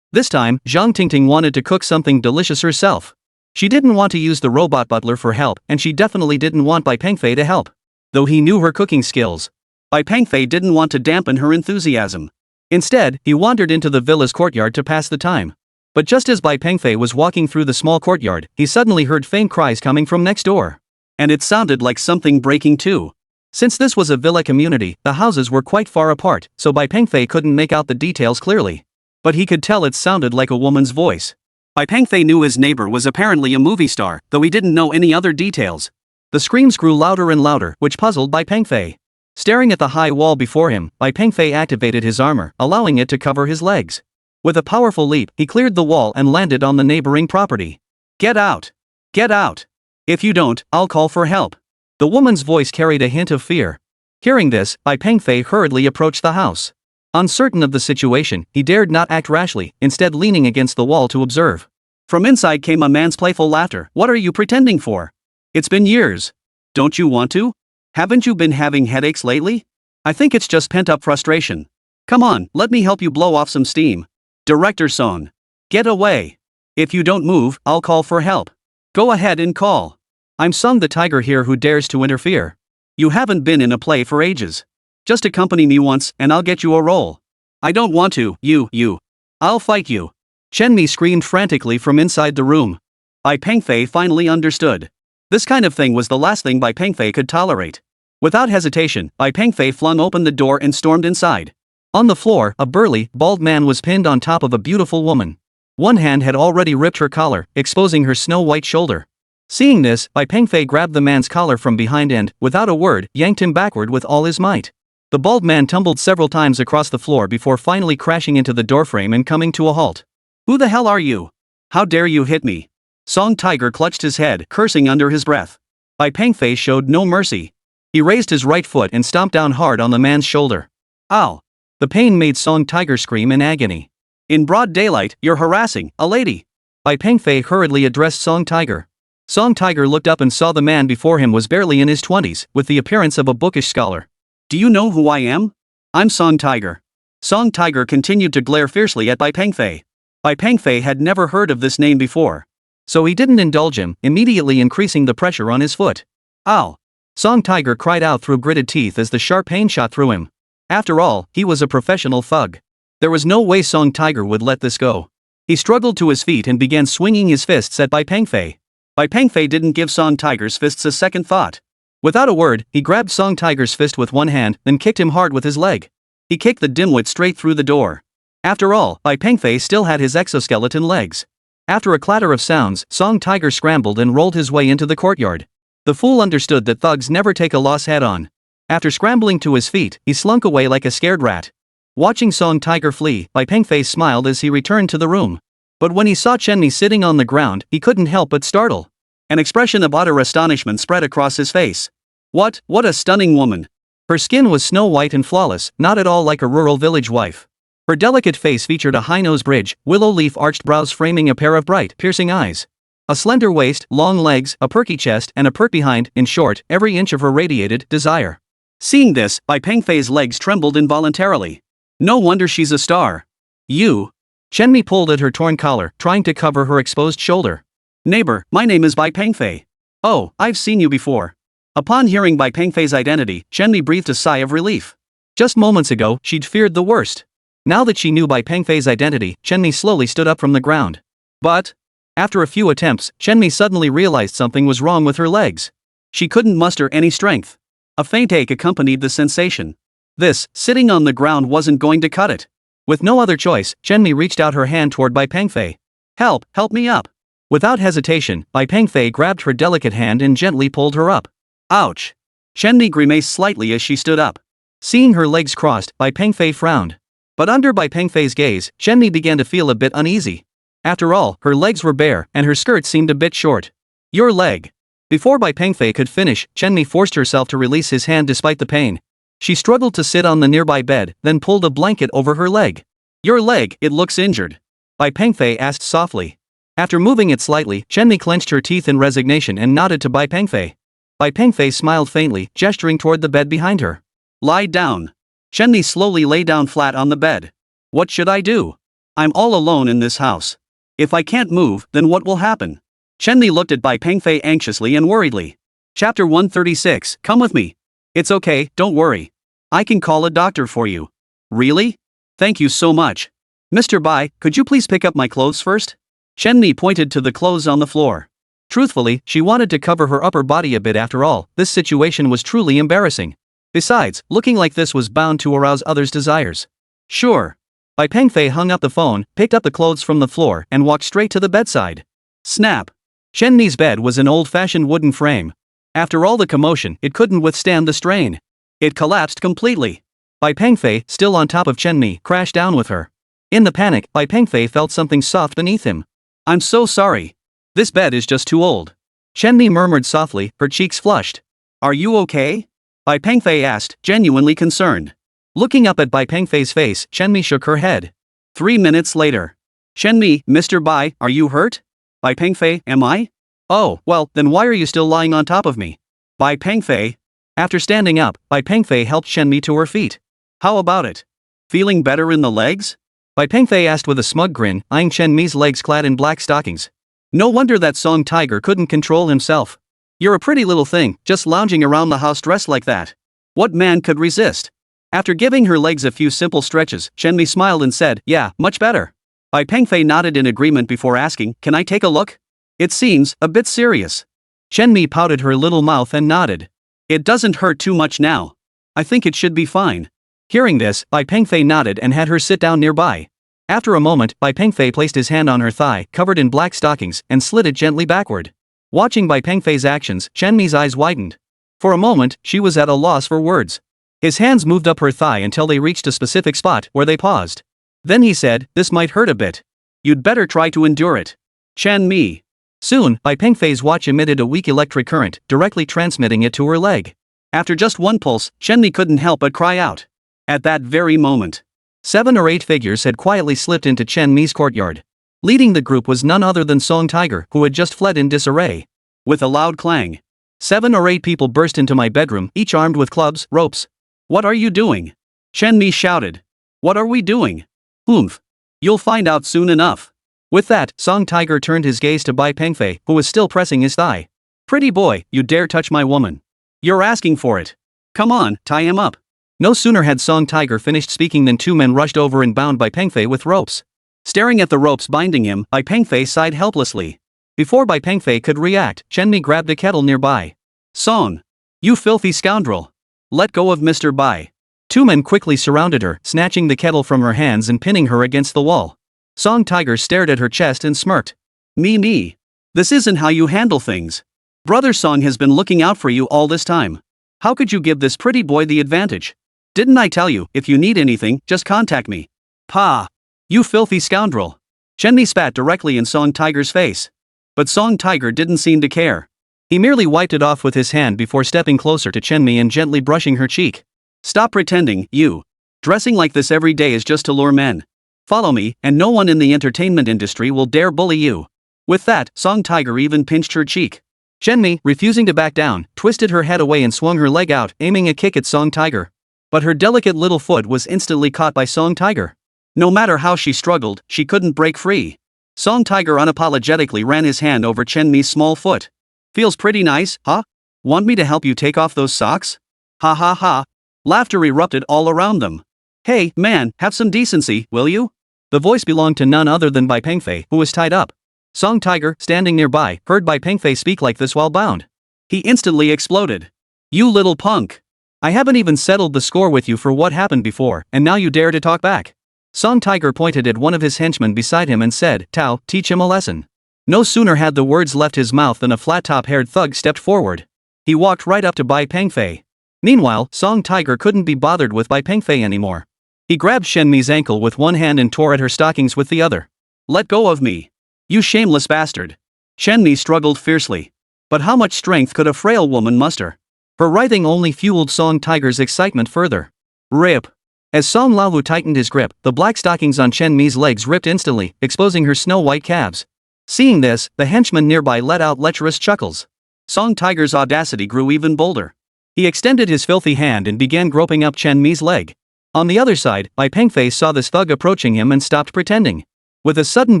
A: This time, Zhang Tingting wanted to cook something delicious herself. She didn't want to use the robot butler for help, and she definitely didn't want Bai Pengfei to help. Though he knew her cooking skills, Bai Pengfei didn't want to dampen her enthusiasm. Instead, he wandered into the villa's courtyard to pass the time. But just as Bai Pengfei was walking through the small courtyard, he suddenly heard faint cries coming from next door. And it sounded like something breaking too. Since this was a villa community, the houses were quite far apart, so Bai Pengfei couldn't make out the details clearly. But he could tell it sounded like a woman's voice. Bai Pengfei knew his neighbor was apparently a movie star, though he didn't know any other details. The screams grew louder and louder, which puzzled Bai Pengfei. Staring at the high wall before him, Bai Pengfei activated his armor, allowing it to cover his legs. With a powerful leap, he cleared the wall and landed on the neighboring property. Get out! Get out! If you don't, I'll call for help. The woman's voice carried a hint of fear. Hearing this, Bai Pengfei hurriedly approached the house. Uncertain of the situation, he dared not act rashly, instead leaning against the wall to observe. From inside came a man's playful laughter. What are you pretending for? It's been years. Don't you want to? Haven't you been having headaches lately? I think it's just pent-up frustration. Come on, let me help you blow off some steam. Director Song. Get away. If you don't move, I'll call for help. Go ahead and call. I'm Sung the tiger here who dares to interfere. You haven't been in a play for ages. Just accompany me once and I'll get you a role. I don't want to, you. I'll fight you. Chen Mi screamed frantically from inside the room. Bai Pengfei finally understood. This kind of thing was the last thing Bai Pengfei could tolerate. Without hesitation, Bai Pengfei flung open the door and stormed inside. On the floor, a burly, bald man was pinned on top of a beautiful woman. One hand had already ripped her collar, exposing her snow-white shoulder. Seeing this, Bai Pengfei grabbed the man's collar from behind and, without a word, yanked him backward with all his might. The bald man tumbled several times across the floor before finally crashing into the doorframe and coming to a halt. Who the hell are you? How dare you hit me? Song Tiger clutched his head, cursing under his breath. Bai Pengfei showed no mercy. He raised his right foot and stomped down hard on the man's shoulder. Ow! The pain made Song Tiger scream in agony. In broad daylight, you're harassing a lady. Bai Pengfei hurriedly addressed Song Tiger. Song Tiger looked up and saw the man before him was barely in his 20s, with the appearance of a bookish scholar. Do you know who I am? I'm Song Tiger. Song Tiger continued to glare fiercely at Bai Pengfei. Bai Pengfei had never heard of this name before. So he didn't indulge him, immediately increasing the pressure on his foot. Ow! Song Tiger cried out through gritted teeth as the sharp pain shot through him. After all, he was a professional thug. There was no way Song Tiger would let this go. He struggled to his feet and began swinging his fists at Bai Pengfei. Bai Pengfei didn't give Song Tiger's fists a second thought. Without a word, he grabbed Song Tiger's fist with one hand, then kicked him hard with his leg. He kicked the dimwit straight through the door. After all, Bai Pengfei still had his exoskeleton legs. After a clatter of sounds, Song Tiger scrambled and rolled his way into the courtyard. The fool understood that thugs never take a loss head-on. After scrambling to his feet, he slunk away like a scared rat. Watching Song Tiger flee, Bai Pengfei smiled as he returned to the room. But when he saw Chen Mi sitting on the ground, he couldn't help but startle. An expression of utter astonishment spread across his face. What a stunning woman! Her skin was snow-white and flawless, not at all like a rural village wife. Her delicate face featured a high nose bridge, willow leaf arched brows framing a pair of bright, piercing eyes. A slender waist, long legs, a perky chest, and a pert behind, in short, every inch of her radiated desire. Seeing this, Bai Pengfei's legs trembled involuntarily. No wonder she's a star. You. Chen Mi pulled at her torn collar, trying to cover her exposed shoulder. Neighbor, my name is Bai Pengfei. Oh, I've seen you before. Upon hearing Bai Pengfei's identity, Chen Mi breathed a sigh of relief. Just moments ago, she'd feared the worst. Now that she knew Bai Pengfei's identity, Chen Mi slowly stood up from the ground. But, after a few attempts, Chen Mi suddenly realized something was wrong with her legs. She couldn't muster any strength. A faint ache accompanied the sensation. This, sitting on the ground wasn't going to cut it. With no other choice, Chen Mi reached out her hand toward Bai Pengfei. Help me up. Without hesitation, Bai Pengfei grabbed her delicate hand and gently pulled her up. Ouch! Chen Mi grimaced slightly as she stood up. Seeing her legs crossed, Bai Pengfei frowned. But under Bai Pengfei's gaze, Chen Mi began to feel a bit uneasy. After all, her legs were bare, and her skirt seemed a bit short. Your leg. Before Bai Pengfei could finish, Chen Mi forced herself to release his hand despite the pain. She struggled to sit on the nearby bed, then pulled a blanket over her leg. Your leg, it looks injured. Bai Pengfei asked softly. After moving it slightly, Chen Mi clenched her teeth in resignation and nodded to Bai Pengfei. Bai Pengfei smiled faintly, gesturing toward the bed behind her. Lie down. Chen Mi slowly lay down flat on the bed. What should I do? I'm all alone in this house. If I can't move, then what will happen? Chen Mi looked at Bai Pengfei anxiously and worriedly. Chapter 136, come with me. It's okay, don't worry. I can call a doctor for you. Really? Thank you so much. Mr. Bai, could you please pick up my clothes first? Chen Mi pointed to the clothes on the floor. Truthfully, she wanted to cover her upper body a bit after all, this situation was truly embarrassing. Besides, looking like this was bound to arouse others' desires. Sure. Bai Pengfei hung up the phone, picked up the clothes from the floor, and walked straight to the bedside. Snap. Chen Mi's bed was an old-fashioned wooden frame. After all the commotion, it couldn't withstand the strain. It collapsed completely. Bai Pengfei, still on top of Chen Mi, crashed down with her. In the panic, Bai Pengfei felt something soft beneath him. I'm so sorry. This bed is just too old. Chen Mi murmured softly, her cheeks flushed. Are you okay? Bai Pengfei asked, genuinely concerned. Looking up at Bai Pengfei's face, Shenmi shook her head. 3 minutes later. Shenmi, Mr. Bai, are you hurt? Bai Pengfei, am I? Oh, well, then why are you still lying on top of me? Bai Pengfei. After standing up, Bai Pengfei helped Shenmi to her feet. How about it? Feeling better in the legs? Bai Pengfei asked with a smug grin, eyeing Shenmi's legs clad in black stockings. No wonder that Song Tiger couldn't control himself. You're a pretty little thing, just lounging around the house dressed like that. What man could resist? After giving her legs a few simple stretches, Shenmi smiled and said, yeah, much better. Bai Pengfei nodded in agreement before asking, can I take a look? It seems a bit serious. Shenmi pouted her little mouth and nodded. It doesn't hurt too much now. I think it should be fine. Hearing this, Bai Pengfei nodded and had her sit down nearby. After a moment, Bai Pengfei placed his hand on her thigh, covered in black stockings, and slid it gently backward. Watching Bai Pengfei's actions, Shenmi's eyes widened. For a moment, she was at a loss for words. His hands moved up her thigh until they reached a specific spot, where they paused. Then he said, this might hurt a bit. You'd better try to endure it. Shenmi. Soon, Bai Pengfei's watch emitted a weak electric current, directly transmitting it to her leg. After just one pulse, Shenmi couldn't help but cry out. At that very moment, 7 or 8 figures had quietly slipped into Shenmi's courtyard. Leading the group was none other than Song Tiger, who had just fled in disarray. With a loud clang, 7 or 8 people burst into my bedroom, each armed with clubs, ropes. What are you doing? Shenmi shouted. What are we doing? Oomph. You'll find out soon enough. With that, Song Tiger turned his gaze to Bai Pengfei, who was still pressing his thigh. Pretty boy, you dare touch my woman. You're asking for it. Come on, tie him up. No sooner had Song Tiger finished speaking than 2 men rushed over and bound Bai Pengfei with ropes. Staring at the ropes binding him, Bai Pengfei sighed helplessly. Before Bai Pengfei could react, Shenmi grabbed a kettle nearby. Song. You filthy scoundrel. Let go of Mr. Bai. 2 men quickly surrounded her, snatching the kettle from her hands and pinning her against the wall. Song Tiger stared at her chest and smirked. Me. This isn't how you handle things. Brother Song has been looking out for you all this time. How could you give this pretty boy the advantage? Didn't I tell you, if you need anything, just contact me. Pa. You filthy scoundrel. Shenmi spat directly in Song Tiger's face. But Song Tiger didn't seem to care. He merely wiped it off with his hand before stepping closer to Shenmi and gently brushing her cheek. Stop pretending, you. Dressing like this every day is just to lure men. Follow me, and no one in the entertainment industry will dare bully you. With that, Song Tiger even pinched her cheek. Shenmi, refusing to back down, twisted her head away and swung her leg out, aiming a kick at Song Tiger. But her delicate little foot was instantly caught by Song Tiger. No matter how she struggled, she couldn't break free. Song Tiger unapologetically ran his hand over Shenmi's small foot. Feels pretty nice, huh? Want me to help you take off those socks? Ha ha ha. Laughter erupted all around them. Hey, man, have some decency, will you? The voice belonged to none other than Bai Pengfei, who was tied up. Song Tiger, standing nearby, heard Bai Pengfei speak like this while bound. He instantly exploded. You little punk. I haven't even settled the score with you for what happened before, and now you dare to talk back. Song Tiger pointed at one of his henchmen beside him and said, Tao, teach him a lesson. No sooner had the words left his mouth than a flat-top-haired thug stepped forward. He walked right up to Bai Pengfei. Meanwhile, Song Tiger couldn't be bothered with Bai Pengfei anymore. He grabbed Shenmi's ankle with one hand and tore at her stockings with the other. Let go of me. You shameless bastard. Shenmi struggled fiercely. But how much strength could a frail woman muster? Her writhing only fueled Song Tiger's excitement further. Rip. As Song Laowu tightened his grip, the black stockings on Shenmi's legs ripped instantly, exposing her snow-white calves. Seeing this, the henchman nearby let out lecherous chuckles. Song Tiger's audacity grew even bolder. He extended his filthy hand and began groping up Shenmi's leg. On the other side, Bai Pengfei saw this thug approaching him and stopped pretending. With a sudden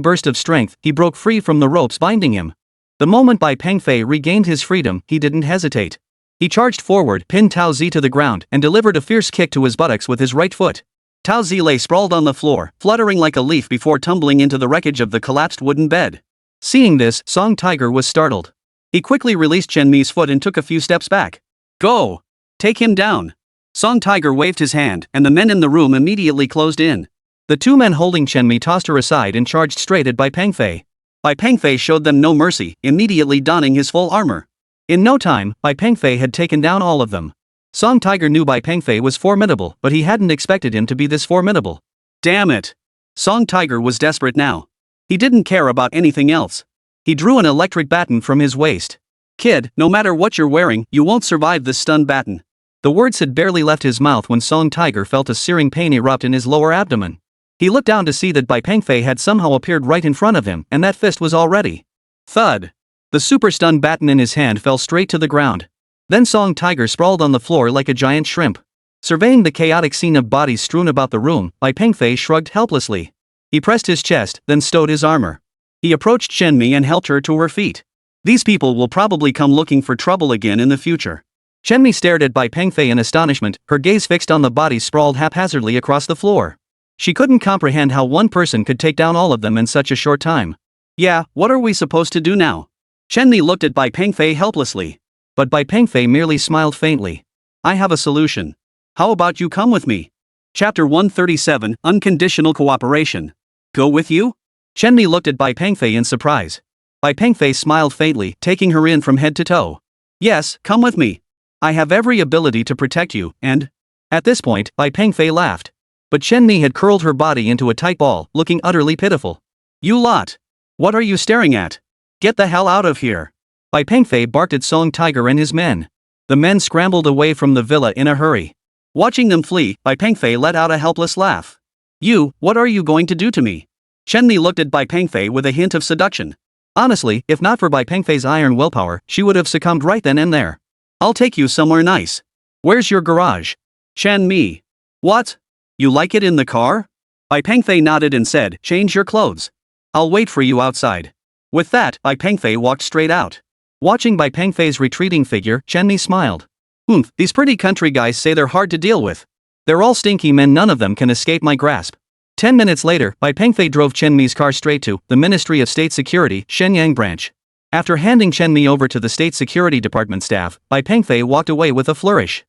A: burst of strength, he broke free from the ropes binding him. The moment Bai Pengfei regained his freedom, he didn't hesitate. He charged forward, pinned Tao Zi to the ground, and delivered a fierce kick to his buttocks with his right foot. Tao Zi lay sprawled on the floor, fluttering like a leaf before tumbling into the wreckage of the collapsed wooden bed. Seeing this, Song Tiger was startled. He quickly released Shenmi's foot and took a few steps back. Go! Take him down! Song Tiger waved his hand, and the men in the room immediately closed in. The 2 men holding Shenmi tossed her aside and charged straight at Bai Pengfei. Bai Pengfei showed them no mercy, immediately donning his full armor. In no time, Bai Pengfei had taken down all of them. Song Tiger knew Bai Pengfei was formidable, but he hadn't expected him to be this formidable. Damn it! Song Tiger was desperate now. He didn't care about anything else. He drew an electric baton from his waist. Kid, no matter what you're wearing, you won't survive this stun baton. The words had barely left his mouth when Song Tiger felt a searing pain erupt in his lower abdomen. He looked down to see that Bai Pengfei had somehow appeared right in front of him, and that fist was already. Thud. The super stun baton in his hand fell straight to the ground. Then Song Tiger sprawled on the floor like a giant shrimp. Surveying the chaotic scene of bodies strewn about the room, Bai Pengfei shrugged helplessly. He pressed his chest, then stowed his armor. He approached Chenmi and helped her to her feet. These people will probably come looking for trouble again in the future. Chenmi stared at Bai Pengfei in astonishment, her gaze fixed on the bodies sprawled haphazardly across the floor. She couldn't comprehend how one person could take down all of them in such a short time. Yeah, what are we supposed to do now? Chenmi looked at Bai Pengfei helplessly. But Bai Pengfei merely smiled faintly. I have a solution. How about you come with me? Chapter 137, Unconditional Cooperation. Go with you? Chenmi looked at Bai Pengfei in surprise. Bai Pengfei smiled faintly, taking her in from head to toe. Yes, come with me. I have every ability to protect you, and... At this point, Bai Pengfei laughed. But Chenmi had curled her body into a tight ball, looking utterly pitiful. You lot! What are you staring at? Get the hell out of here! Bai Pengfei barked at Song Tiger and his men. The men scrambled away from the villa in a hurry. Watching them flee, Bai Pengfei let out a helpless laugh. You, what are you going to do to me? Chenmi looked at Bai Pengfei with a hint of seduction. Honestly, if not for Bai Pengfei's iron willpower, she would have succumbed right then and there. I'll take you somewhere nice. Where's your garage? Chenmi. What? You like it in the car? Bai Pengfei nodded and said, change your clothes. I'll wait for you outside. With that, Bai Pengfei walked straight out. Watching Bai Pengfei's retreating figure, Chenmi smiled. These pretty country guys say they're hard to deal with. They're all stinky men, none of them can escape my grasp. 10 minutes later, Bai Pengfei drove Chenmi's car straight to the Ministry of State Security, Shenyang branch. After handing Chenmi over to the State Security Department staff, Bai Pengfei walked away with a flourish.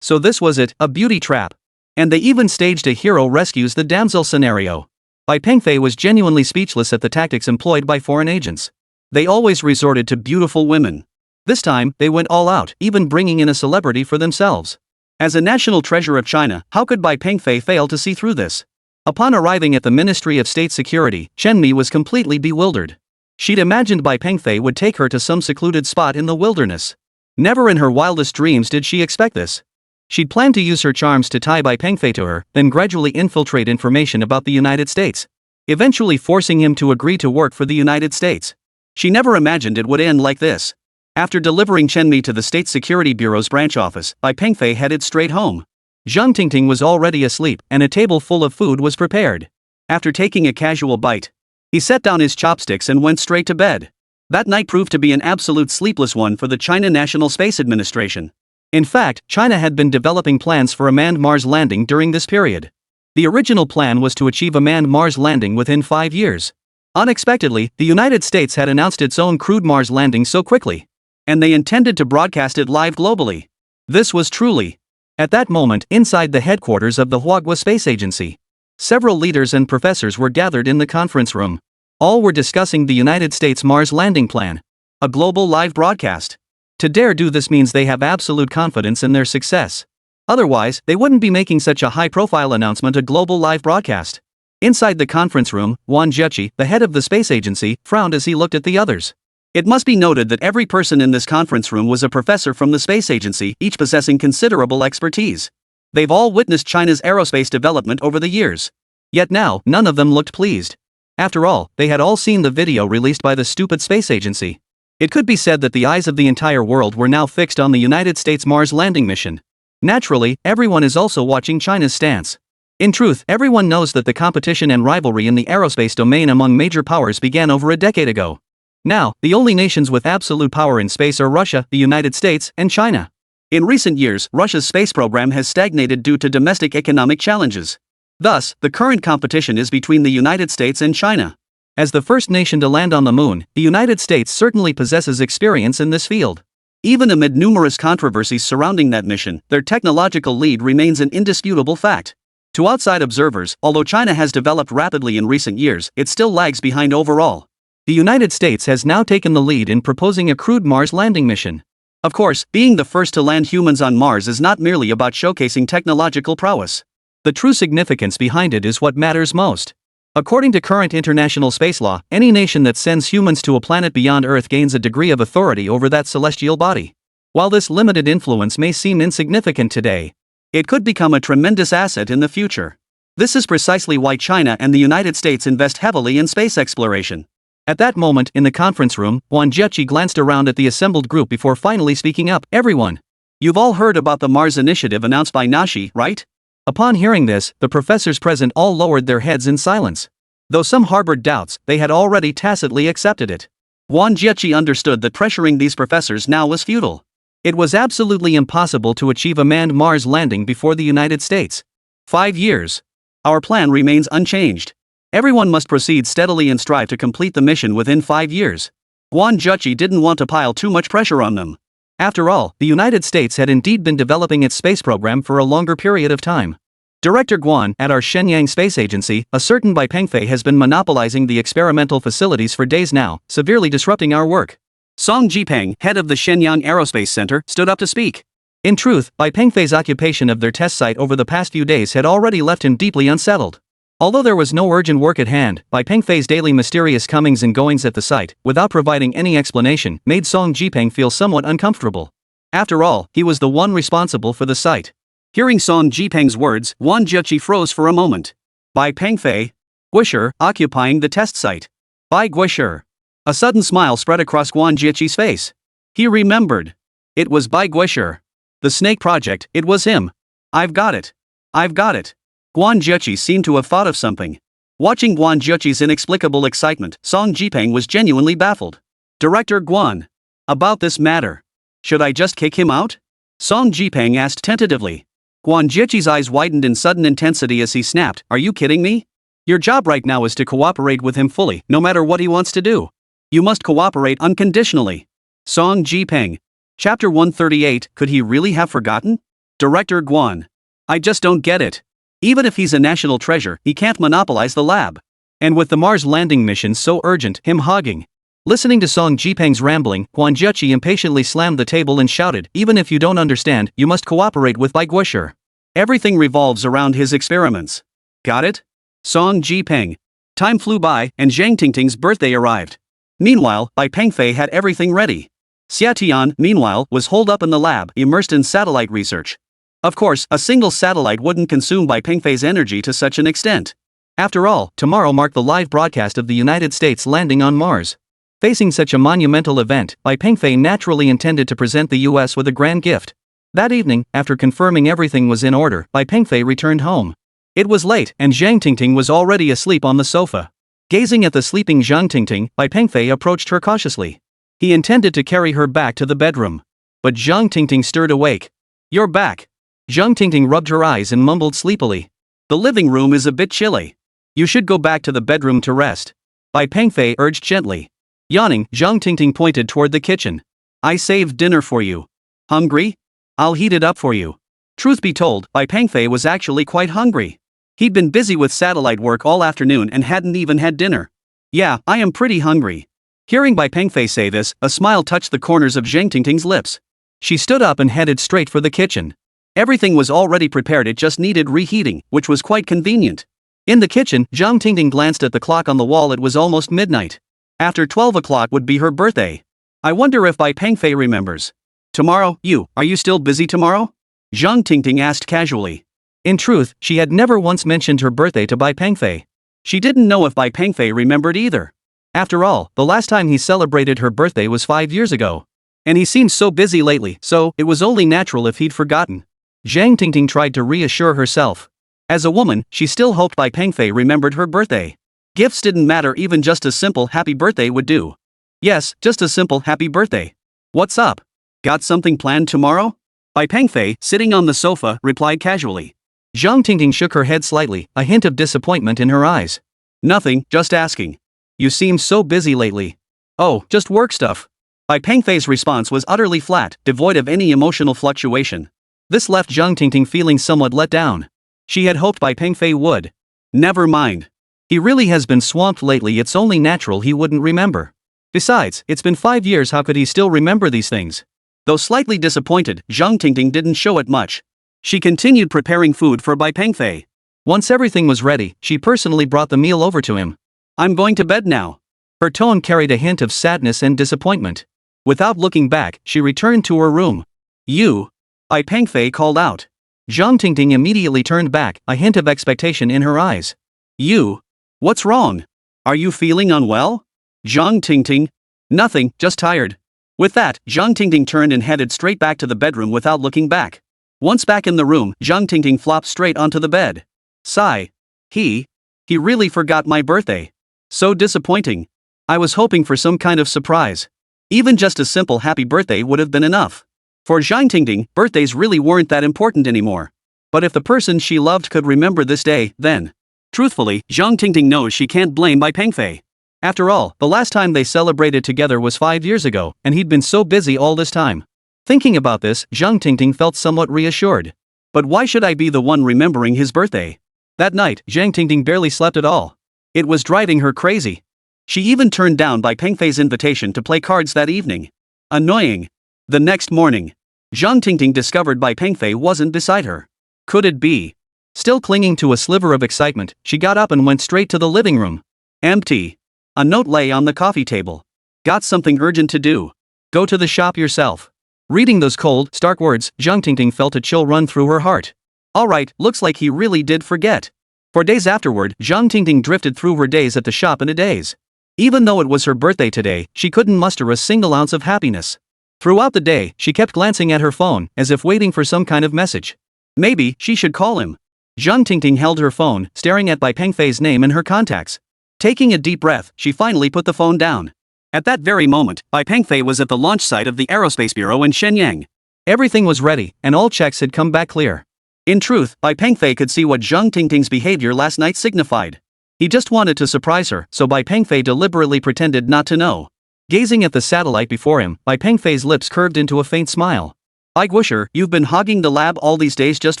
A: So this was it, a beauty trap. And they even staged a hero rescues the damsel scenario. Bai Pengfei was genuinely speechless at the tactics employed by foreign agents. They always resorted to beautiful women. This time, they went all out, even bringing in a celebrity for themselves. As a national treasure of China, how could Bai Pengfei fail to see through this? Upon arriving at the Ministry of State Security, Chenmi was completely bewildered. She'd imagined Bai Pengfei would take her to some secluded spot in the wilderness. Never in her wildest dreams did she expect this. She'd planned to use her charms to tie Bai Pengfei to her, then gradually infiltrate information about the United States. Eventually forcing him to agree to work for the United States. She never imagined it would end like this. After delivering Chenmi to the State Security Bureau's branch office, Bai Pengfei headed straight home. Zhang Tingting was already asleep, and a table full of food was prepared. After taking a casual bite, he set down his chopsticks and went straight to bed. That night proved to be an absolute sleepless one for the China National Space Administration. In fact, China had been developing plans for a manned Mars landing during this period. The original plan was to achieve a manned Mars landing within 5 years. Unexpectedly, the United States had announced its own crewed Mars landing so quickly. And they intended to broadcast it live globally. This was truly. At that moment, inside the headquarters of the Huagua Space Agency, several leaders and professors were gathered in the conference room. All were discussing the United States Mars landing plan. A global live broadcast. To dare do this means they have absolute confidence in their success. Otherwise, they wouldn't be making such a high-profile announcement, a global live broadcast. Inside the conference room, Wang Jiechi, the head of the space agency, frowned as he looked at the others. It must be noted that every person in this conference room was a professor from the space agency, each possessing considerable expertise. They've all witnessed China's aerospace development over the years. Yet now, none of them looked pleased. After all, they had all seen the video released by the stupid space agency. It could be said that the eyes of the entire world were now fixed on the United States Mars landing mission. Naturally, everyone is also watching China's stance. In truth, everyone knows that the competition and rivalry in the aerospace domain among major powers began over a decade ago. Now, the only nations with absolute power in space are Russia, the United States, and China. In recent years, Russia's space program has stagnated due to domestic economic challenges. Thus, the current competition is between the United States and China. As the first nation to land on the moon, the United States certainly possesses experience in this field. Even amid numerous controversies surrounding that mission, their technological lead remains an indisputable fact. To outside observers, although China has developed rapidly in recent years, it still lags behind overall. The United States has now taken the lead in proposing a crewed Mars landing mission. Of course, being the first to land humans on Mars is not merely about showcasing technological prowess. The true significance behind it is what matters most. According to current international space law, any nation that sends humans to a planet beyond Earth gains a degree of authority over that celestial body. While this limited influence may seem insignificant today, it could become a tremendous asset in the future. This is precisely why China and the United States invest heavily in space exploration. At that moment in the conference room, Guan Jiechi glanced around at the assembled group before finally speaking up. Everyone, you've all heard about the Mars Initiative announced by Nashi, right? Upon hearing this, the professors present all lowered their heads in silence. Though some harbored doubts, they had already tacitly accepted it. Guan Jiechi understood that pressuring these professors now was futile. It was absolutely impossible to achieve a manned Mars landing before the United States. 5 years. Our plan remains unchanged. Everyone must proceed steadily and strive to complete the mission within 5 years. Guan Jiechi didn't want to pile too much pressure on them. After all, the United States had indeed been developing its space program for a longer period of time. Director Guan, at our Shenyang Space Agency, a certain Bai Pengfei has been monopolizing the experimental facilities for days now, severely disrupting our work. Song Jipeng, head of the Shenyang Aerospace Center, stood up to speak. In truth, Bai Pengfei's occupation of their test site over the past few days had already left him deeply unsettled. Although there was no urgent work at hand, Bai Pengfei's daily mysterious comings and goings at the site, without providing any explanation, made Song Jipeng feel somewhat uncomfortable. After all, he was the one responsible for the site. Hearing Song Jipeng's words, Guan Jiechi froze for a moment. Bai Pengfei? Guisher, occupying the test site. Bai Guisher. A sudden smile spread across Guan Jiechi's face. He remembered. It was Bai Guisher. The Snake Project, it was him. I've got it. I've got it. Guan Jiechi seemed to have thought of something. Watching Guan Jiechi's inexplicable excitement, Song Jipeng was genuinely baffled. Director Guan. About this matter. Should I just kick him out? Song Jipeng asked tentatively. Guan Jiechi's eyes widened in sudden intensity as he snapped, Are you kidding me? Your job right now is to cooperate with him fully, no matter what he wants to do. You must cooperate unconditionally. Song Jipeng. Chapter 138, Could he really have forgotten? Director Guan. I just don't get it. Even if he's a national treasure, he can't monopolize the lab. And with the Mars landing mission so urgent, him hogging. Listening to Song Jipeng's rambling, Guan Jiechi impatiently slammed the table and shouted, Even if you don't understand, you must cooperate with Bai Guisher. Everything revolves around his experiments. Got it? Song Jipeng. Time flew by, and Zhang Tingting's birthday arrived. Meanwhile, Bai Pengfei had everything ready. Xia Tian, meanwhile, was holed up in the lab, immersed in satellite research. Of course, a single satellite wouldn't consume Bai Pengfei's energy to such an extent. After all, tomorrow marked the live broadcast of the United States landing on Mars. Facing such a monumental event, Bai Pengfei naturally intended to present the US with a grand gift. That evening, after confirming everything was in order, Bai Pengfei returned home. It was late, and Zhang Tingting was already asleep on the sofa. Gazing at the sleeping Zhang Tingting, Bai Pengfei approached her cautiously. He intended to carry her back to the bedroom. But Zhang Tingting stirred awake. You're back. Zhang Tingting rubbed her eyes and mumbled sleepily. The living room is a bit chilly. You should go back to the bedroom to rest. Bai Pengfei urged gently. Yawning, Zhang Tingting pointed toward the kitchen. I saved dinner for you. Hungry? I'll heat it up for you. Truth be told, Bai Pengfei was actually quite hungry. He'd been busy with satellite work all afternoon and hadn't even had dinner. Yeah, I am pretty hungry. Hearing Bai Pengfei say this, a smile touched the corners of Zhang Tingting's lips. She stood up and headed straight for the kitchen. Everything was already prepared, it just needed reheating, which was quite convenient. In the kitchen, Zhang Tingting glanced at the clock on the wall. It was almost midnight. After 12 o'clock would be her birthday. I wonder if Bai Pengfei remembers. Tomorrow, are you still busy tomorrow? Zhang Tingting asked casually. In truth, she had never once mentioned her birthday to Bai Pengfei. She didn't know if Bai Pengfei remembered either. After all, the last time he celebrated her birthday was 5 years ago. And he seemed so busy lately, so it was only natural if he'd forgotten. Zhang Tingting tried to reassure herself. As a woman, she still hoped Bai Pengfei remembered her birthday. Gifts didn't matter, even just a simple happy birthday would do. Yes, just a simple happy birthday. What's up? Got something planned tomorrow? Bai Pengfei, sitting on the sofa, replied casually. Zhang Tingting shook her head slightly, a hint of disappointment in her eyes. Nothing, just asking. You seem so busy lately. Oh, just work stuff. Bai Pengfei's response was utterly flat, devoid of any emotional fluctuation. This left Zhang Tingting feeling somewhat let down. She had hoped Bai Pengfei would. Never mind. He really has been swamped lately, it's only natural he wouldn't remember. Besides, it's been 5 years, how could he still remember these things? Though slightly disappointed, Zhang Tingting didn't show it much. She continued preparing food for Bai Pengfei. Once everything was ready, she personally brought the meal over to him. I'm going to bed now. Her tone carried a hint of sadness and disappointment. Without looking back, she returned to her room. You? Bai Pengfei called out. Zhang Tingting immediately turned back, a hint of expectation in her eyes. You? What's wrong? Are you feeling unwell? Zhang Tingting? Nothing, just tired. With that, Zhang Tingting turned and headed straight back to the bedroom without looking back. Once back in the room, Zhang Tingting flopped straight onto the bed. Sigh. He really forgot my birthday. So disappointing. I was hoping for some kind of surprise. Even just a simple happy birthday would have been enough. For Zhang Tingting, birthdays really weren't that important anymore. But if the person she loved could remember this day, then... Truthfully, Zhang Tingting knows she can't blame Bai Pengfei. After all, the last time they celebrated together was 5 years ago, and he'd been so busy all this time. Thinking about this, Zhang Tingting felt somewhat reassured. But why should I be the one remembering his birthday? That night, Zhang Tingting barely slept at all. It was driving her crazy. She even turned down Bai Pengfei's invitation to play cards that evening. Annoying. The next morning, Zhang Tingting discovered Bai Pengfei wasn't beside her. Could it be? Still clinging to a sliver of excitement, she got up and went straight to the living room. Empty. A note lay on the coffee table. Got something urgent to do. Go to the shop yourself. Reading those cold, stark words, Zhang Tingting felt a chill run through her heart. Alright, looks like he really did forget. For days afterward, Zhang Tingting drifted through her days at the shop in a daze. Even though it was her birthday today, she couldn't muster a single ounce of happiness. Throughout the day, she kept glancing at her phone, as if waiting for some kind of message. Maybe she should call him. Zhang Tingting held her phone, staring at Bai Pengfei's name in her contacts. Taking a deep breath, she finally put the phone down. At that very moment, Bai Pengfei was at the launch site of the Aerospace Bureau in Shenyang. Everything was ready, and all checks had come back clear. In truth, Bai Pengfei could see what Zhang Tingting's behavior last night signified. He just wanted to surprise her, so Bai Pengfei deliberately pretended not to know. Gazing at the satellite before him, Bai Pengfei's lips curved into a faint smile. Bai Guosher, you've been hogging the lab all these days just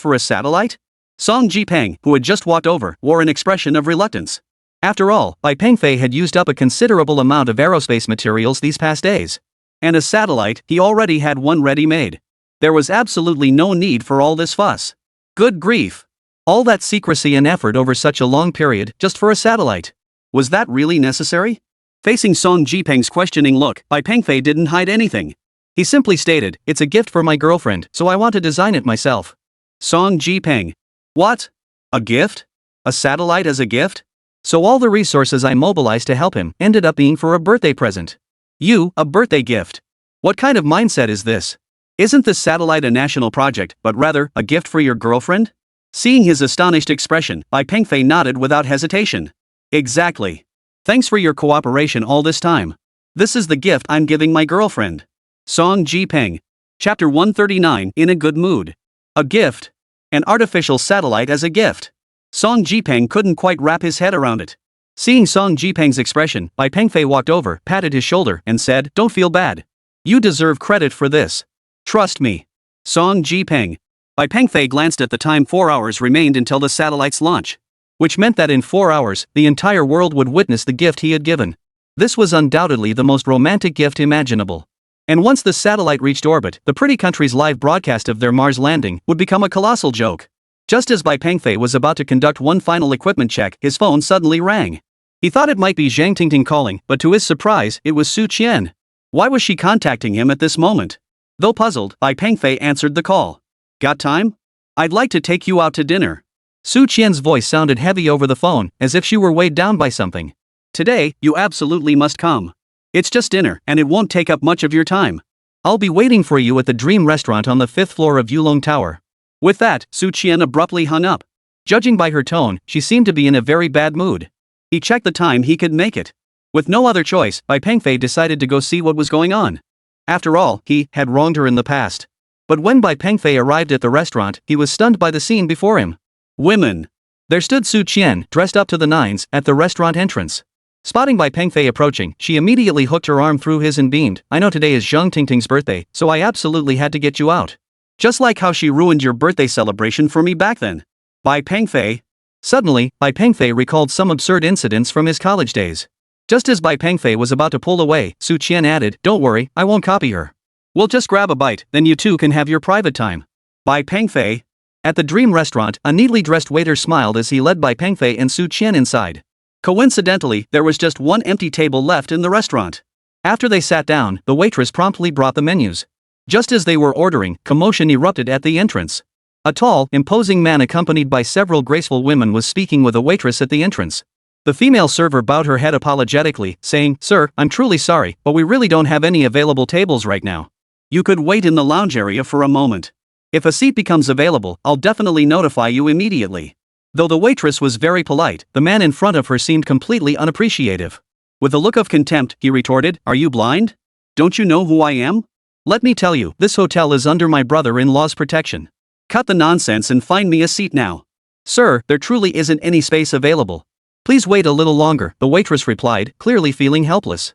A: for a satellite? Song Jipeng, who had just walked over, wore an expression of reluctance. After all, Bai Pengfei had used up a considerable amount of aerospace materials these past days. And a satellite, he already had one ready-made. There was absolutely no need for all this fuss. Good grief. All that secrecy and effort over such a long period, just for a satellite. Was that really necessary? Facing Song Jipeng's questioning look, Bai Pengfei didn't hide anything. He simply stated, it's a gift for my girlfriend, so I want to design it myself. Song Jipeng. What? A gift? A satellite as a gift? So all the resources I mobilized to help him ended up being for a birthday present. A birthday gift. What kind of mindset is this? Isn't this satellite a national project, but rather, a gift for your girlfriend? Seeing his astonished expression, Bai Pengfei nodded without hesitation. Exactly. Thanks for your cooperation all this time. This is the gift I'm giving my girlfriend. Song Jipeng. Chapter 139, In a Good Mood. A gift. An artificial satellite as a gift. Song Jipeng couldn't quite wrap his head around it. Seeing Song Jipeng's expression, Bai Pengfei walked over, patted his shoulder, and said, don't feel bad. You deserve credit for this. Trust me. Song Jipeng. Bai Pengfei glanced at the time. 4 hours remained until the satellite's launch. Which meant that in 4 hours, the entire world would witness the gift he had given. This was undoubtedly the most romantic gift imaginable. And once the satellite reached orbit, the pretty country's live broadcast of their Mars landing would become a colossal joke. Just as Bai Pengfei was about to conduct one final equipment check, his phone suddenly rang. He thought it might be Zhang Tingting calling, but to his surprise, it was Su Qian. Why was she contacting him at this moment? Though puzzled, Bai Pengfei answered the call. Got time? I'd like to take you out to dinner. Su Qian's voice sounded heavy over the phone, as if she were weighed down by something. Today, you absolutely must come. It's just dinner, and it won't take up much of your time. I'll be waiting for you at the Dream Restaurant on the 5th floor of Yulong Tower. With that, Su Qian abruptly hung up. Judging by her tone, she seemed to be in a very bad mood. He checked the time he could make it. With no other choice, Bai Pengfei decided to go see what was going on. After all, he had wronged her in the past. But when Bai Pengfei arrived at the restaurant, he was stunned by the scene before him. Women. There stood Su Qian, dressed up to the nines, at the restaurant entrance. Spotting Bai Pengfei approaching, she immediately hooked her arm through his and beamed, I know today is Zhang Tingting's birthday, so I absolutely had to get you out. Just like how she ruined your birthday celebration for me back then. Bai Pengfei. Suddenly, Bai Pengfei recalled some absurd incidents from his college days. Just as Bai Pengfei was about to pull away, Su Qian added, don't worry, I won't copy her. We'll just grab a bite, then you two can have your private time. Bai Pengfei. At the dream restaurant, a neatly dressed waiter smiled as he led Bai Pengfei and Su Qian inside. Coincidentally, there was just one empty table left in the restaurant. After they sat down, the waitress promptly brought the menus. Just as they were ordering, commotion erupted at the entrance. A tall, imposing man accompanied by several graceful women was speaking with a waitress at the entrance. The female server bowed her head apologetically, saying, "Sir, I'm truly sorry, but we really don't have any available tables right now. You could wait in the lounge area for a moment. If a seat becomes available, I'll definitely notify you immediately." Though the waitress was very polite, the man in front of her seemed completely unappreciative. With a look of contempt, he retorted, "Are you blind? Don't you know who I am? Let me tell you, this hotel is under my brother-in-law's protection. Cut the nonsense and find me a seat now." "Sir, there truly isn't any space available. Please wait a little longer," the waitress replied, clearly feeling helpless.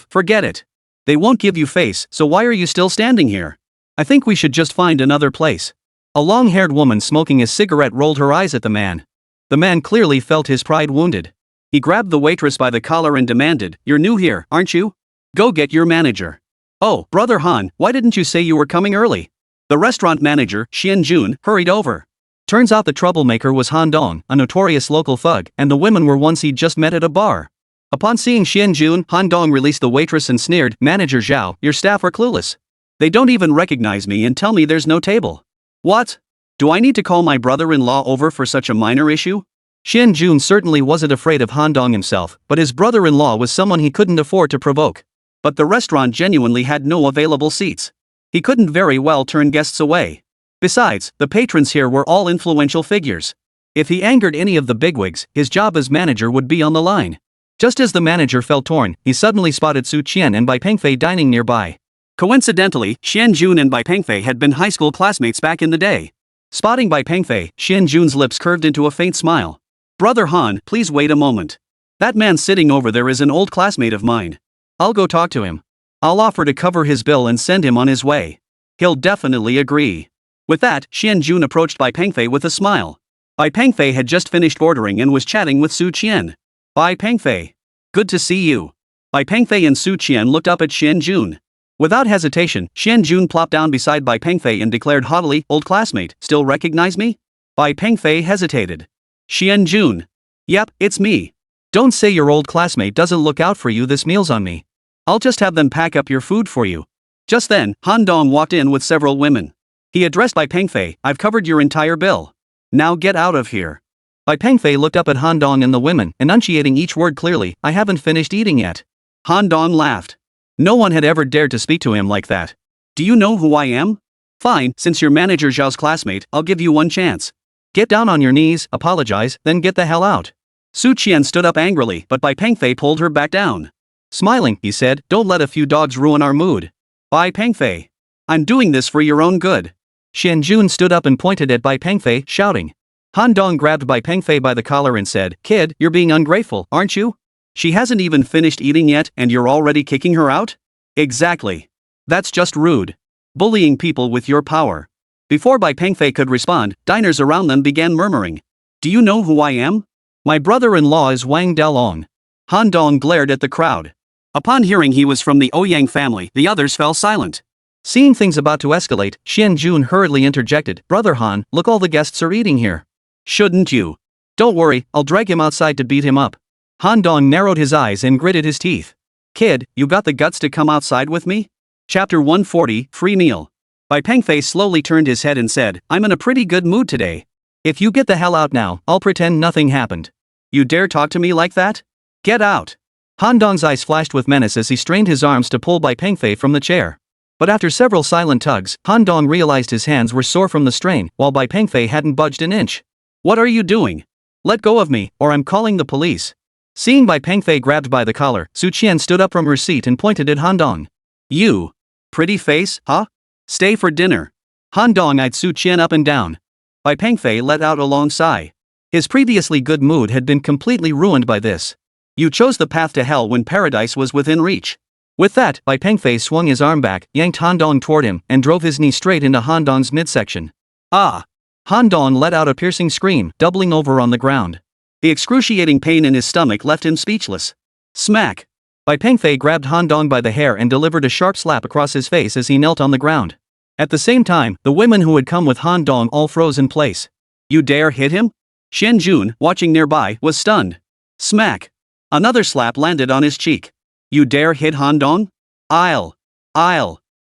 A: Forget it. They won't give you face, so why are you still standing here? I think we should just find another place." A long-haired woman smoking a cigarette rolled her eyes at the man. The man clearly felt his pride wounded. He grabbed the waitress by the collar and demanded, "You're new here, aren't you? Go get your manager." "Oh, Brother Han, why didn't you say you were coming early?" The restaurant manager, Xian Jun, hurried over. Turns out the troublemaker was Han Dong, a notorious local thug, and the women were ones he'd just met at a bar. Upon seeing Xian Jun, Han Dong released the waitress and sneered, "Manager Zhao, your staff are clueless. They don't even recognize me and tell me there's no table. What? Do I need to call my brother-in-law over for such a minor issue?" Xian Jun certainly wasn't afraid of Han Dong himself, but his brother-in-law was someone he couldn't afford to provoke. But the restaurant genuinely had no available seats. He couldn't very well turn guests away. Besides, the patrons here were all influential figures. If he angered any of the bigwigs, his job as manager would be on the line. Just as the manager felt torn, he suddenly spotted Su Qian and Bai Pengfei dining nearby. Coincidentally, Xian Jun and Bai Pengfei had been high school classmates back in the day. Spotting Bai Pengfei, Xian Jun's lips curved into a faint smile. "Brother Han, please wait a moment. That man sitting over there is an old classmate of mine. I'll go talk to him. I'll offer to cover his bill and send him on his way. He'll definitely agree." With that, Xian Jun approached Bai Pengfei with a smile. Bai Pengfei had just finished ordering and was chatting with Su Qian. "Bai Pengfei. Good to see you." Bai Pengfei and Su Qian looked up at Xian Jun. Without hesitation, Xian Jun plopped down beside Bai Pengfei and declared haughtily, "Old classmate, still recognize me?" Bai Pengfei hesitated. "Xian Jun. Yep, it's me. Don't say your old classmate doesn't look out for you. This meal's on me. I'll just have them pack up your food for you." Just then, Han Dong walked in with several women. He addressed Bai Pengfei, "I've covered your entire bill. Now get out of here." Bai Pengfei looked up at Han Dong and the women, enunciating each word clearly, "I haven't finished eating yet." Han Dong laughed. No one had ever dared to speak to him like that. "Do you know who I am? Fine, since you're manager Zhao's classmate, I'll give you one chance. Get down on your knees, apologize, then get the hell out." Su Qian stood up angrily, but Bai Pengfei pulled her back down. Smiling, he said, "Don't let a few dogs ruin our mood. Bai Pengfei. I'm doing this for your own good." Xian Jun stood up and pointed at Bai Pengfei, shouting. Han Dong grabbed Bai Pengfei by the collar and said, "Kid, you're being ungrateful, aren't you? She hasn't even finished eating yet and you're already kicking her out? Exactly. That's just rude. Bullying people with your power." Before Bai Pengfei could respond, diners around them began murmuring. "Do you know who I am? My brother-in-law is Wang Dalong." Han Dong glared at the crowd. Upon hearing he was from the Ouyang family, the others fell silent. Seeing things about to escalate, Xian Jun hurriedly interjected, "Brother Han, look, all the guests are eating here. Shouldn't you? Don't worry, I'll drag him outside to beat him up." Han Dong narrowed his eyes and gritted his teeth. "Kid, you got the guts to come outside with me?" Chapter 140, Free Meal. Bai Pengfei slowly turned his head and said, "I'm in a pretty good mood today. If you get the hell out now, I'll pretend nothing happened. You dare talk to me like that? Get out." Han Dong's eyes flashed with menace as he strained his arms to pull Bai Pengfei from the chair. But after several silent tugs, Han Dong realized his hands were sore from the strain, while Bai Pengfei hadn't budged an inch. "What are you doing? Let go of me, or I'm calling the police." Seeing Bai Pengfei grabbed by the collar, Su Qian stood up from her seat and pointed at Han Dong. "You. Pretty face, huh? Stay for dinner." Han Dong eyed Su Qian up and down. Bai Pengfei let out a long sigh. His previously good mood had been completely ruined by this. You chose the path to hell when paradise was within reach. With that, Bai Pengfei swung his arm back, yanked Han Dong toward him, and drove his knee straight into Han Dong's midsection. "Ah!" Han Dong let out a piercing scream, doubling over on the ground. The excruciating pain in his stomach left him speechless. Smack! Bai Pengfei grabbed Han Dong by the hair and delivered a sharp slap across his face as he knelt on the ground. At the same time, the women who had come with Han Dong all froze in place. You dare hit him? Xian Jun, watching nearby, was stunned. Smack! Another slap landed on his cheek. You dare hit Han Dong?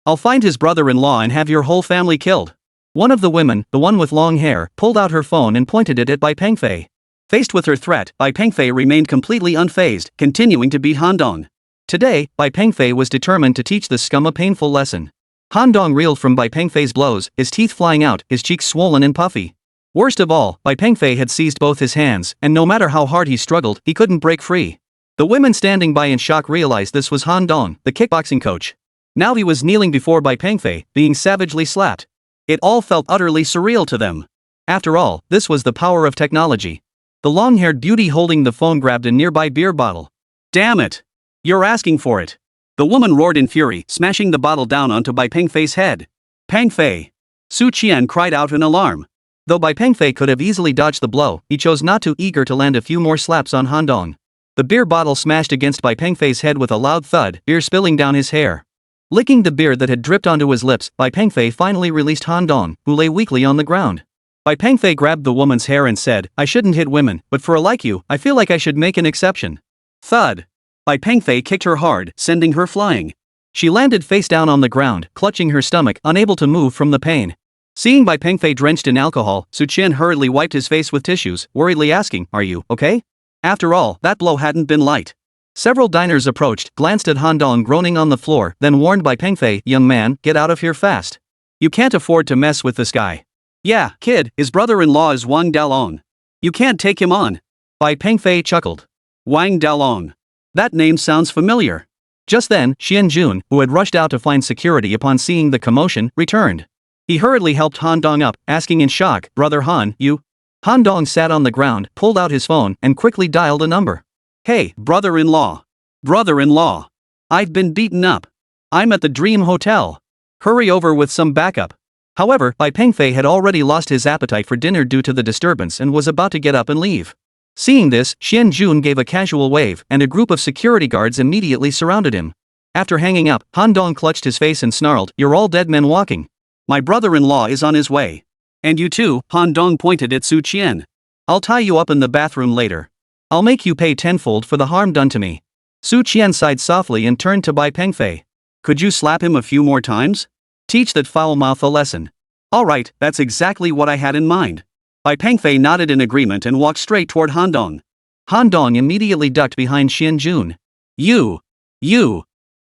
A: I'll find his brother-in-law and have your whole family killed. One of the women, the one with long hair, pulled out her phone and pointed it at Bai Pengfei. Faced with her threat, Bai Pengfei remained completely unfazed, continuing to beat Han Dong. Today, Bai Pengfei was determined to teach the scum a painful lesson. Han Dong reeled from Bai Pengfei's blows, his teeth flying out, his cheeks swollen and puffy. Worst of all, Bai Pengfei had seized both his hands, and no matter how hard he struggled, he couldn't break free. The women standing by in shock realized this was Han Dong, the kickboxing coach. Now he was kneeling before Bai Pengfei, being savagely slapped. It all felt utterly surreal to them. After all, this was the power of technology. The long-haired beauty holding the phone grabbed a nearby beer bottle. Damn it! You're asking for it! The woman roared in fury, smashing the bottle down onto Bai Pengfei's head. Pengfei! Su Qian cried out in alarm. Though Bai Pengfei could have easily dodged the blow, he chose not to, eager to land a few more slaps on Han Dong. The beer bottle smashed against Bai Pengfei's head with a loud thud, beer spilling down his hair. Licking the beer that had dripped onto his lips, Bai Pengfei finally released Han Dong, who lay weakly on the ground. Bai Pengfei grabbed the woman's hair and said, I shouldn't hit women, but for a like you, I feel like I should make an exception. Thud. Bai Pengfei kicked her hard, sending her flying. She landed face down on the ground, clutching her stomach, unable to move from the pain. Seeing Bai Pengfei drenched in alcohol, Su Qian hurriedly wiped his face with tissues, worriedly asking, Are you okay? After all, that blow hadn't been light. Several diners approached, glanced at Han Dong groaning on the floor, then warned Bai Pengfei, Young man, get out of here fast. You can't afford to mess with this guy. Yeah, kid, his brother-in-law is Wang Dalong. You can't take him on. Bai Pengfei chuckled. Wang Dalong. That name sounds familiar. Just then, Xian Jun, who had rushed out to find security upon seeing the commotion, returned. He hurriedly helped Han Dong up, asking in shock, Brother Han, you? Han Dong sat on the ground, pulled out his phone, and quickly dialed a number. Hey, brother-in-law. Brother-in-law. I've been beaten up. I'm at the Dream Hotel. Hurry over with some backup. However, Bai Pengfei had already lost his appetite for dinner due to the disturbance and was about to get up and leave. Seeing this, Xian Jun gave a casual wave, and a group of security guards immediately surrounded him. After hanging up, Han Dong clutched his face and snarled, You're all dead men walking. My brother-in-law is on his way. And you too, Han Dong pointed at Su Qian. I'll tie you up in the bathroom later. I'll make you pay tenfold for the harm done to me. Su Qian sighed softly and turned to Bai Pengfei. Could you slap him a few more times? Teach that foul mouth a lesson. Alright, that's exactly what I had in mind. Bai Pengfei nodded in agreement and walked straight toward Han Dong. Han Dong immediately ducked behind Xian Jun. You!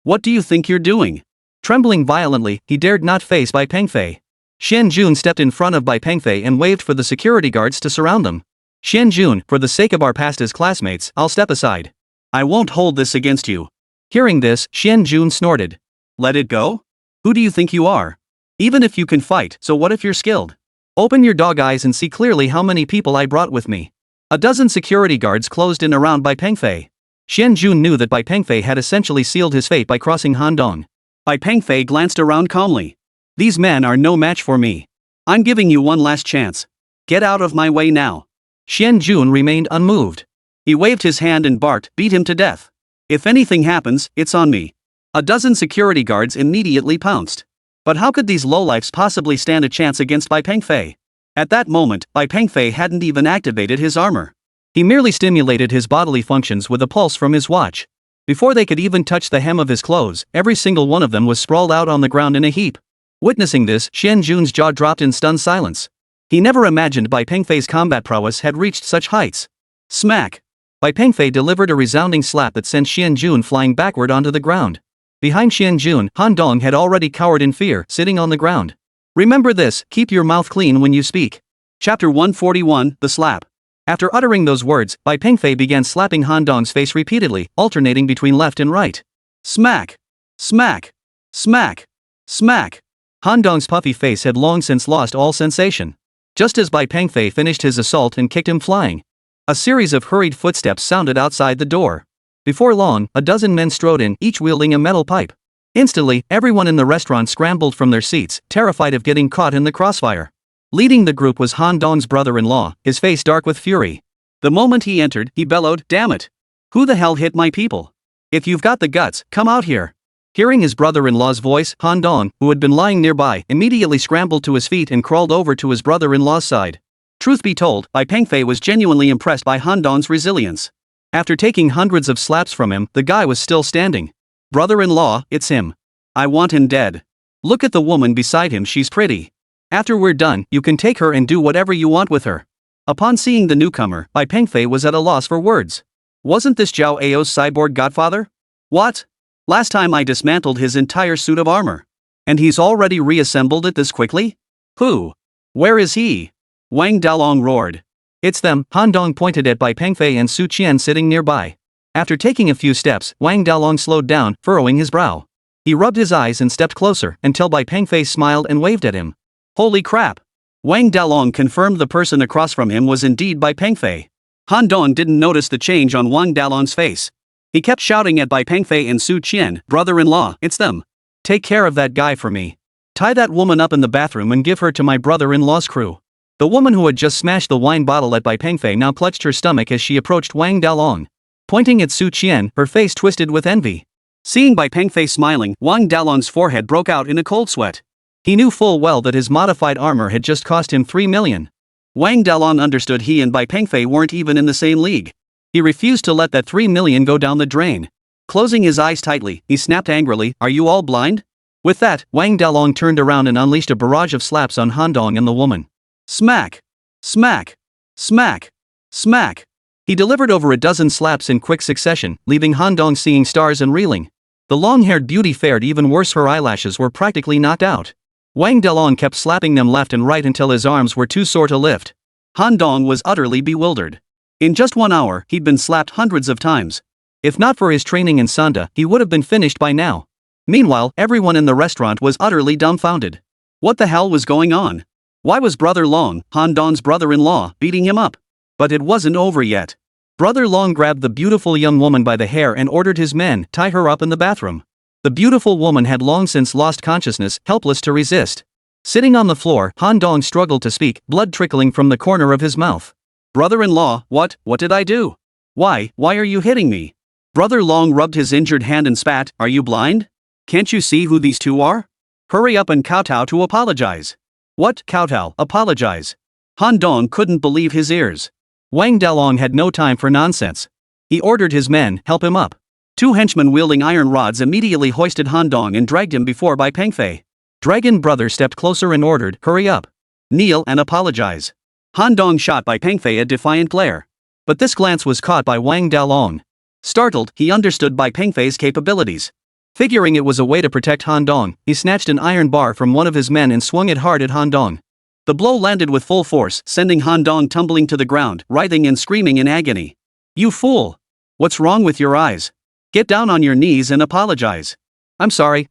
A: What do you think you're doing? Trembling violently, he dared not face Bai Pengfei. Xian Jun stepped in front of Bai Pengfei and waved for the security guards to surround them. Xian Jun, for the sake of our past as classmates, I'll step aside. I won't hold this against you. Hearing this, Xian Jun snorted. Let it go? Who do you think you are? Even if you can fight, so what if you're skilled? Open your dog eyes and see clearly how many people I brought with me. A dozen security guards closed in around Bai Pengfei. Xian Jun knew that Bai Pengfei had essentially sealed his fate by crossing Han Dong. Bai Pengfei glanced around calmly. These men are no match for me. I'm giving you one last chance. Get out of my way now. Xian Jun remained unmoved. He waved his hand and barked, beat him to death. If anything happens, it's on me. A dozen security guards immediately pounced. But how could these lowlifes possibly stand a chance against Bai Pengfei? At that moment, Bai Pengfei hadn't even activated his armor. He merely stimulated his bodily functions with a pulse from his watch. Before they could even touch the hem of his clothes, every single one of them was sprawled out on the ground in a heap. Witnessing this, Xian Jun's jaw dropped in stunned silence. He never imagined Bai Pengfei's combat prowess had reached such heights. Smack! Bai Pengfei delivered a resounding slap that sent Xian Jun flying backward onto the ground. Behind Xian Jun, Han Dong had already cowered in fear, sitting on the ground. Remember this, keep your mouth clean when you speak. Chapter 141, The Slap. After uttering those words, Bai Pengfei began slapping Han Dong's face repeatedly, alternating between left and right. Smack! Smack! Smack! Smack! Han Dong's puffy face had long since lost all sensation. Just as Bai Pengfei finished his assault and kicked him flying, a series of hurried footsteps sounded outside the door. Before long, a dozen men strode in, each wielding a metal pipe. Instantly, everyone in the restaurant scrambled from their seats, terrified of getting caught in the crossfire. Leading the group was Han Dong's brother-in-law, his face dark with fury. The moment he entered, he bellowed, Damn it! Who the hell hit my people? If you've got the guts, come out here. Hearing his brother-in-law's voice, Han Dong, who had been lying nearby, immediately scrambled to his feet and crawled over to his brother-in-law's side. Truth be told, Bai Pengfei was genuinely impressed by Han Dong's resilience. After taking hundreds of slaps from him, the guy was still standing. Brother-in-law, it's him. I want him dead. Look at the woman beside him, she's pretty. After we're done, you can take her and do whatever you want with her. Upon seeing the newcomer, Bai Pengfei was at a loss for words. Wasn't this Zhao Ao's cyborg godfather? What? Last time I dismantled his entire suit of armor. And he's already reassembled it this quickly? Who? Where is he? Wang Dalong roared. It's them, Han Dong pointed at Bai Pengfei and Su Qian sitting nearby. After taking a few steps, Wang Dalong slowed down, furrowing his brow. He rubbed his eyes and stepped closer, until Bai Pengfei smiled and waved at him. Holy crap! Wang Dalong confirmed the person across from him was indeed Bai Pengfei. Han Dong didn't notice the change on Wang Dalong's face. He kept shouting at Bai Pengfei and Su Qian, brother-in-law, it's them. Take care of that guy for me. Tie that woman up in the bathroom and give her to my brother-in-law's crew. The woman who had just smashed the wine bottle at Bai Pengfei now clutched her stomach as she approached Wang Dalong. Pointing at Su Qian, her face twisted with envy. Seeing Bai Pengfei smiling, Wang Dalong's forehead broke out in a cold sweat. He knew full well that his modified armor had just cost him 3 million. Wang Dalong understood he and Bai Pengfei weren't even in the same league. He refused to let that 3 million go down the drain. Closing his eyes tightly, he snapped angrily, "Are you all blind?" With that, Wang Dalong turned around and unleashed a barrage of slaps on Han Dong and the woman. Smack! Smack! Smack! Smack! He delivered over a dozen slaps in quick succession, leaving Han Dong seeing stars and reeling. The long-haired beauty fared even worse, her eyelashes were practically knocked out. Wang Dalong kept slapping them left and right until his arms were too sore to lift. Han Dong was utterly bewildered. In just 1 hour, he'd been slapped hundreds of times. If not for his training in Sanda, he would have been finished by now. Meanwhile, everyone in the restaurant was utterly dumbfounded. What the hell was going on? Why was Brother Long, Han Dong's brother-in-law, beating him up? But it wasn't over yet. Brother Long grabbed the beautiful young woman by the hair and ordered his men tie her up in the bathroom. The beautiful woman had long since lost consciousness, helpless to resist. Sitting on the floor, Han Dong struggled to speak, blood trickling from the corner of his mouth. Brother-in-law, what did I do? Why are you hitting me? Brother Long rubbed his injured hand and spat, "Are you blind? Can't you see who these two are? Hurry up and kowtow to apologize." What, kowtow, apologize? Han Dong couldn't believe his ears. Wang Dalong had no time for nonsense. He ordered his men, help him up. 2 henchmen wielding iron rods immediately hoisted Han Dong and dragged him before Bai Pengfei. Dragon Brother stepped closer and ordered, "Hurry up. Kneel and apologize." Han Dong shot Bai Pengfei a defiant glare. But this glance was caught by Wang Dalong. Startled, he understood Bai Pengfei's capabilities. Figuring it was a way to protect Han Dong, he snatched an iron bar from one of his men and swung it hard at Han Dong. The blow landed with full force, sending Han Dong tumbling to the ground, writhing and screaming in agony. "You fool! What's wrong with your eyes? Get down on your knees and apologize." I'm sorry,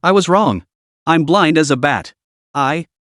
A: I was wrong. I'm blind as a bat.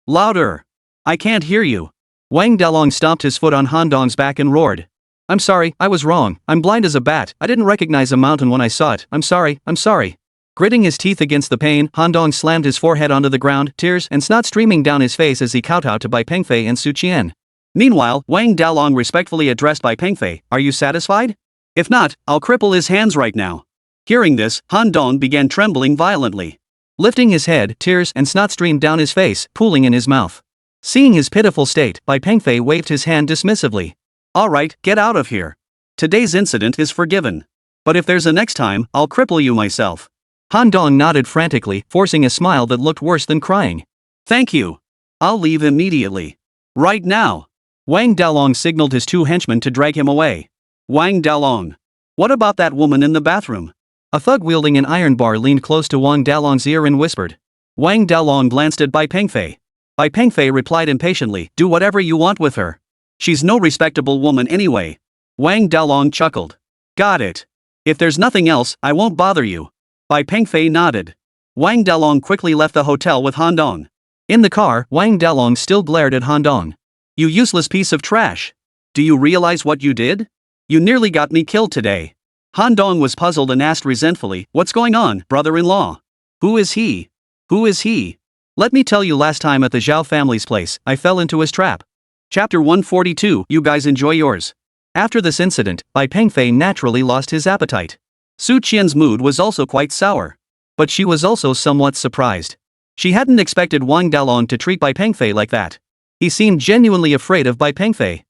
A: Louder. I can't hear you." Wang Dalong stomped his foot on Han Dong's back and roared. I'm sorry, I was wrong, I'm blind as a bat, I didn't recognize a mountain when I saw it, I'm sorry. Gritting his teeth against the pain, Han Dong slammed his forehead onto the ground, tears and snot streaming down his face as he kowtowed to Bai Pengfei and Su Qian. Meanwhile, Wang Dalong respectfully addressed Bai Pengfei, "Are you satisfied? If not, I'll cripple his hands right now." Hearing this, Han Dong began trembling violently. Lifting his head, tears and snot streamed down his face, pooling in his mouth. Seeing his pitiful state, Bai Pengfei waved his hand dismissively. "All right, get out of here. Today's incident is forgiven. But if there's a next time, I'll cripple you myself." Han Dong nodded frantically, forcing a smile that looked worse than crying. "Thank you. I'll leave immediately. Right now." Wang Dalong signaled his 2 henchmen to drag him away. "Wang Dalong. What about that woman in the bathroom?" A thug wielding an iron bar leaned close to Wang Dalong's ear and whispered. Wang Dalong glanced at Bai Pengfei. Bai Pengfei replied impatiently, "Do whatever you want with her. She's no respectable woman anyway." Wang Dalong chuckled. "Got it. If there's nothing else, I won't bother you." Bai Pengfei nodded. Wang Dalong quickly left the hotel with Han Dong. In the car, Wang Dalong still glared at Han Dong. "You useless piece of trash. Do you realize what you did? You nearly got me killed today." Han Dong was puzzled and asked resentfully, "What's going on, brother-in-law? Who is he? Who is he?" "Let me tell you, last time at the Zhao family's place, I fell into his trap." Chapter 142, you guys enjoy yours. After this incident, Bai Pengfei naturally lost his appetite. Su Qian's mood was also quite sour. But she was also somewhat surprised. She hadn't expected Wang Dalong to treat Bai Pengfei like that. He seemed genuinely afraid of Bai Pengfei.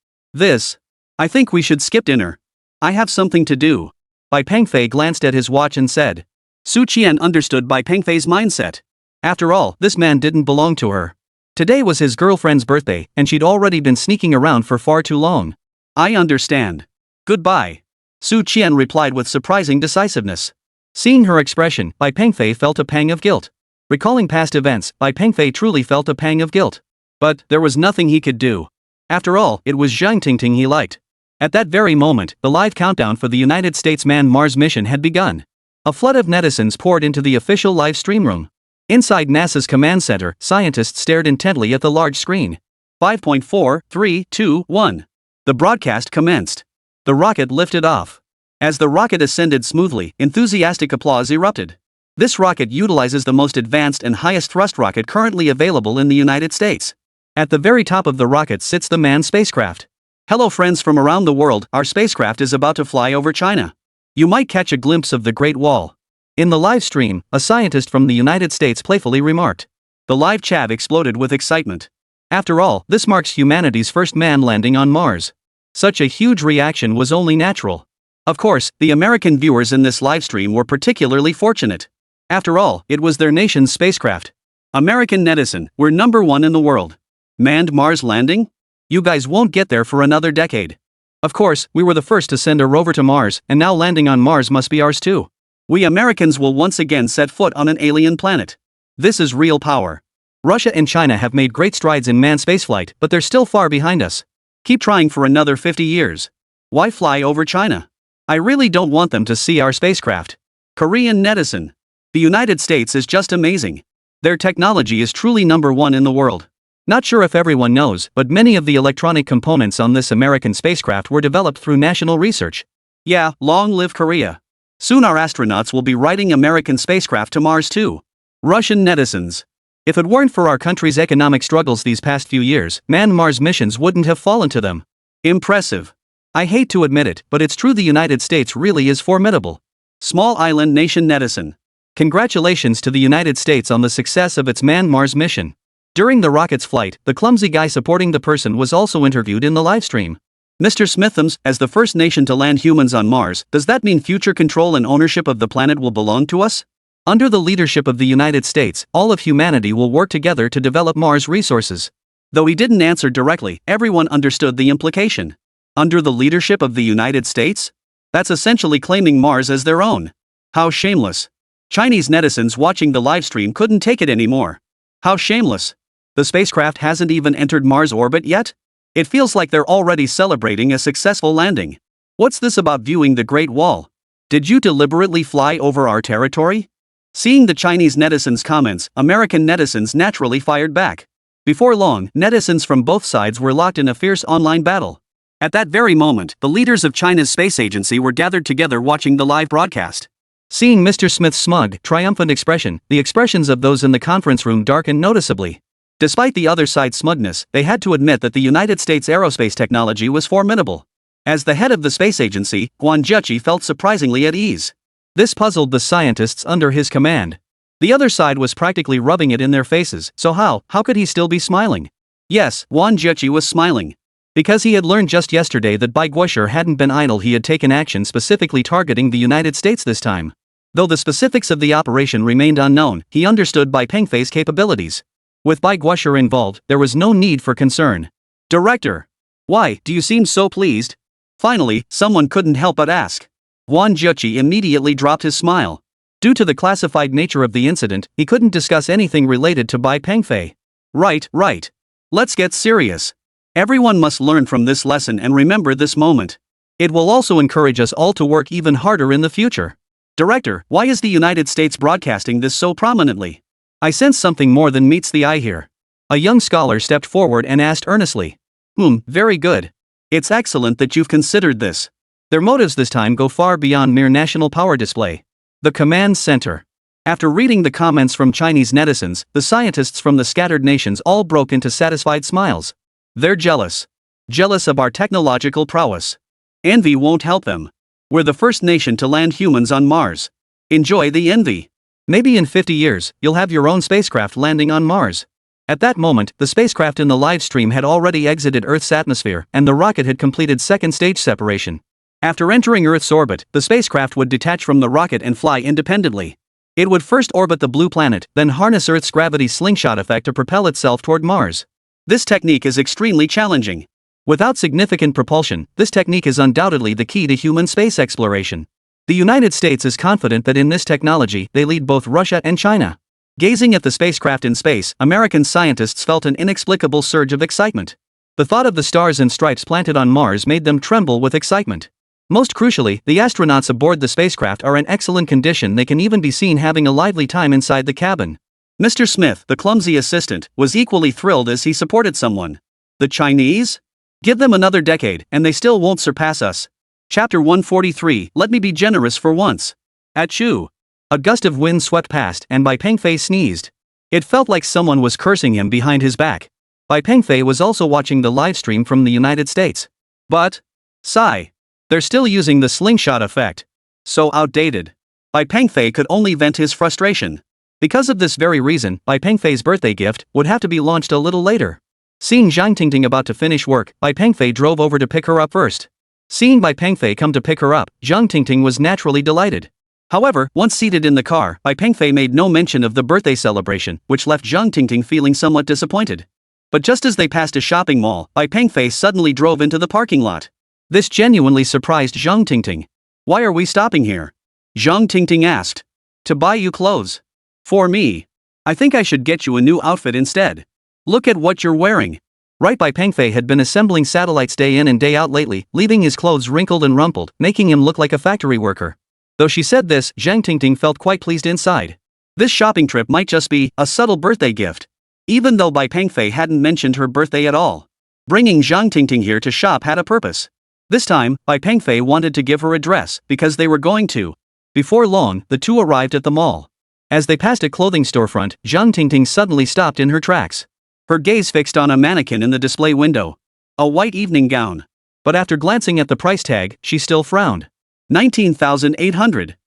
A: I think we should skip dinner. I have something to do. Bai Pengfei glanced at his watch and said. Su Qian understood Bai Pengfei's mindset. After all, this man didn't belong to her. Today was his girlfriend's birthday, and she'd already been sneaking around for far too long. I understand. Goodbye. Su Qian replied with surprising decisiveness. Seeing her expression, Bai Pengfei felt a pang of guilt. Recalling past events, Bai Pengfei truly felt a pang of guilt. But there was nothing he could do. After all, it was Zhang Tingting he liked. At that very moment, the live countdown for the United States manned Mars mission had begun. A flood of netizens poured into the official live stream room. Inside NASA's command center, scientists stared intently at the large screen. 5.4, 3, 2, 1. The broadcast commenced. The rocket lifted off. As the rocket ascended smoothly, enthusiastic applause erupted. This rocket utilizes the most advanced and highest thrust rocket currently available in the United States. At the very top of the rocket sits the manned spacecraft. Hello friends from around the world, our spacecraft is about to fly over China. You might catch a glimpse of the Great Wall. In the live stream, a scientist from the United States playfully remarked. The live chat exploded with excitement. After all, this marks humanity's first man landing on Mars. Such a huge reaction was only natural. Of course, the American viewers in this live stream were particularly fortunate. After all, it was their nation's spacecraft. American netizen, we're number one in the world. Manned Mars landing? You guys won't get there for another decade. Of course, we were the first to send a rover to Mars, and now landing on Mars must be ours too. We Americans will once again set foot on an alien planet. This is real power. Russia and China have made great strides in manned spaceflight, but they're still far behind us. Keep trying for another 50 years. Why fly over China? I really don't want them to see our spacecraft. Korean netizen. The United States is just amazing. Their technology is truly number one in the world. Not sure if everyone knows, but many of the electronic components on this American spacecraft were developed through national research. Yeah, long live Korea. Soon our astronauts will be riding American spacecraft to Mars too. Russian netizens. If it weren't for our country's economic struggles these past few years, manned Mars missions wouldn't have fallen to them. Impressive. I hate to admit it, but it's true the United States really is formidable. Small island nation netizen. Congratulations to the United States on the success of its manned Mars mission. During the rocket's flight, the clumsy guy supporting the person was also interviewed in the livestream. Mr. Smithams, as the first nation to land humans on Mars, does that mean future control and ownership of the planet will belong to us? Under the leadership of the United States, all of humanity will work together to develop Mars resources. Though he didn't answer directly, everyone understood the implication. Under the leadership of the United States? That's essentially claiming Mars as their own. How shameless. Chinese netizens watching the livestream couldn't take it anymore. How shameless. The spacecraft hasn't even entered Mars orbit yet? It feels like they're already celebrating a successful landing. What's this about viewing the Great Wall? Did you deliberately fly over our territory? Seeing the Chinese netizens' comments, American netizens naturally fired back. Before long, netizens from both sides were locked in a fierce online battle. At that very moment, the leaders of China's space agency were gathered together watching the live broadcast. Seeing Mr. Smith's smug, triumphant expression, the expressions of those in the conference room darkened noticeably. Despite the other side's smugness, they had to admit that the United States aerospace technology was formidable. As the head of the space agency, Guan Zheqi felt surprisingly at ease. This puzzled the scientists under his command. The other side was practically rubbing it in their faces, so how could he still be smiling? Yes, Guan Zheqi was smiling. Because he had learned just yesterday that Bai Guosher hadn't been idle, he had taken action specifically targeting the United States this time. Though the specifics of the operation remained unknown, he understood Bai Pengfei's capabilities. With Bai Guosher involved, there was no need for concern. Director. Why do you seem so pleased? Finally, someone couldn't help but ask. Guan Zheqi immediately dropped his smile. Due to the classified nature of the incident, he couldn't discuss anything related to Bai Pengfei. Right. Let's get serious. Everyone must learn from this lesson and remember this moment. It will also encourage us all to work even harder in the future. Director, why is the United States broadcasting this so prominently? I sense something more than meets the eye here. A young scholar stepped forward and asked earnestly. Very good. It's excellent that you've considered this. Their motives this time go far beyond mere national power display. The command center. After reading the comments from Chinese netizens, the scientists from the scattered nations all broke into satisfied smiles. They're jealous. Jealous of our technological prowess. Envy won't help them. We're the first nation to land humans on Mars. Enjoy the envy. Maybe in 50 years, you'll have your own spacecraft landing on Mars. At that moment, the spacecraft in the live stream had already exited Earth's atmosphere, and the rocket had completed second stage separation. After entering Earth's orbit, the spacecraft would detach from the rocket and fly independently. It would first orbit the blue planet, then harness Earth's gravity slingshot effect to propel itself toward Mars. This technique is extremely challenging. Without significant propulsion, this technique is undoubtedly the key to human space exploration. The United States is confident that in this technology they lead both Russia and China. Gazing at the spacecraft in space, American scientists felt an inexplicable surge of excitement. The thought of the stars and stripes planted on Mars made them tremble with excitement. Most crucially, the astronauts aboard the spacecraft are in excellent condition. They can even be seen having a lively time inside the cabin. Mr. Smith, the clumsy assistant, was equally thrilled as he supported someone. The Chinese? Give them another decade, and they still won't surpass us. Chapter 143, Let me be generous for once. Achoo! A gust of wind swept past, and Bai Pengfei sneezed. It felt like someone was cursing him behind his back. Bai Pengfei was also watching the live stream from the United States. But, sigh. They're still using the slingshot effect. So outdated. Bai Pengfei could only vent his frustration. Because of this very reason, Bai Pengfei's birthday gift would have to be launched a little later. Seeing Zhang Tingting about to finish work, Bai Pengfei drove over to pick her up first. Seeing Bai Pengfei come to pick her up, Zhang Tingting was naturally delighted. However, once seated in the car, Bai Pengfei made no mention of the birthday celebration, which left Zhang Tingting feeling somewhat disappointed. But just as they passed a shopping mall, Bai Pengfei suddenly drove into the parking lot. This genuinely surprised Zhang Tingting. Why are we stopping here? Zhang Tingting asked. To buy you clothes. For me. I think I should get you a new outfit instead. Look at what you're wearing. Right. Bai Pengfei had been assembling satellites day in and day out lately, leaving his clothes wrinkled and rumpled, making him look like a factory worker. Though she said this, Zhang Tingting felt quite pleased inside. This shopping trip might just be a subtle birthday gift. Even though Bai Pengfei hadn't mentioned her birthday at all. Bringing Zhang Tingting here to shop had a purpose. This time, Bai Pengfei wanted to give her a dress, because they were going to. Before long, the two arrived at the mall. As they passed a clothing storefront, Zhang Tingting suddenly stopped in her tracks. Her gaze fixed on a mannequin in the display window. A white evening gown. But after glancing at the price tag, she still frowned. 19,800.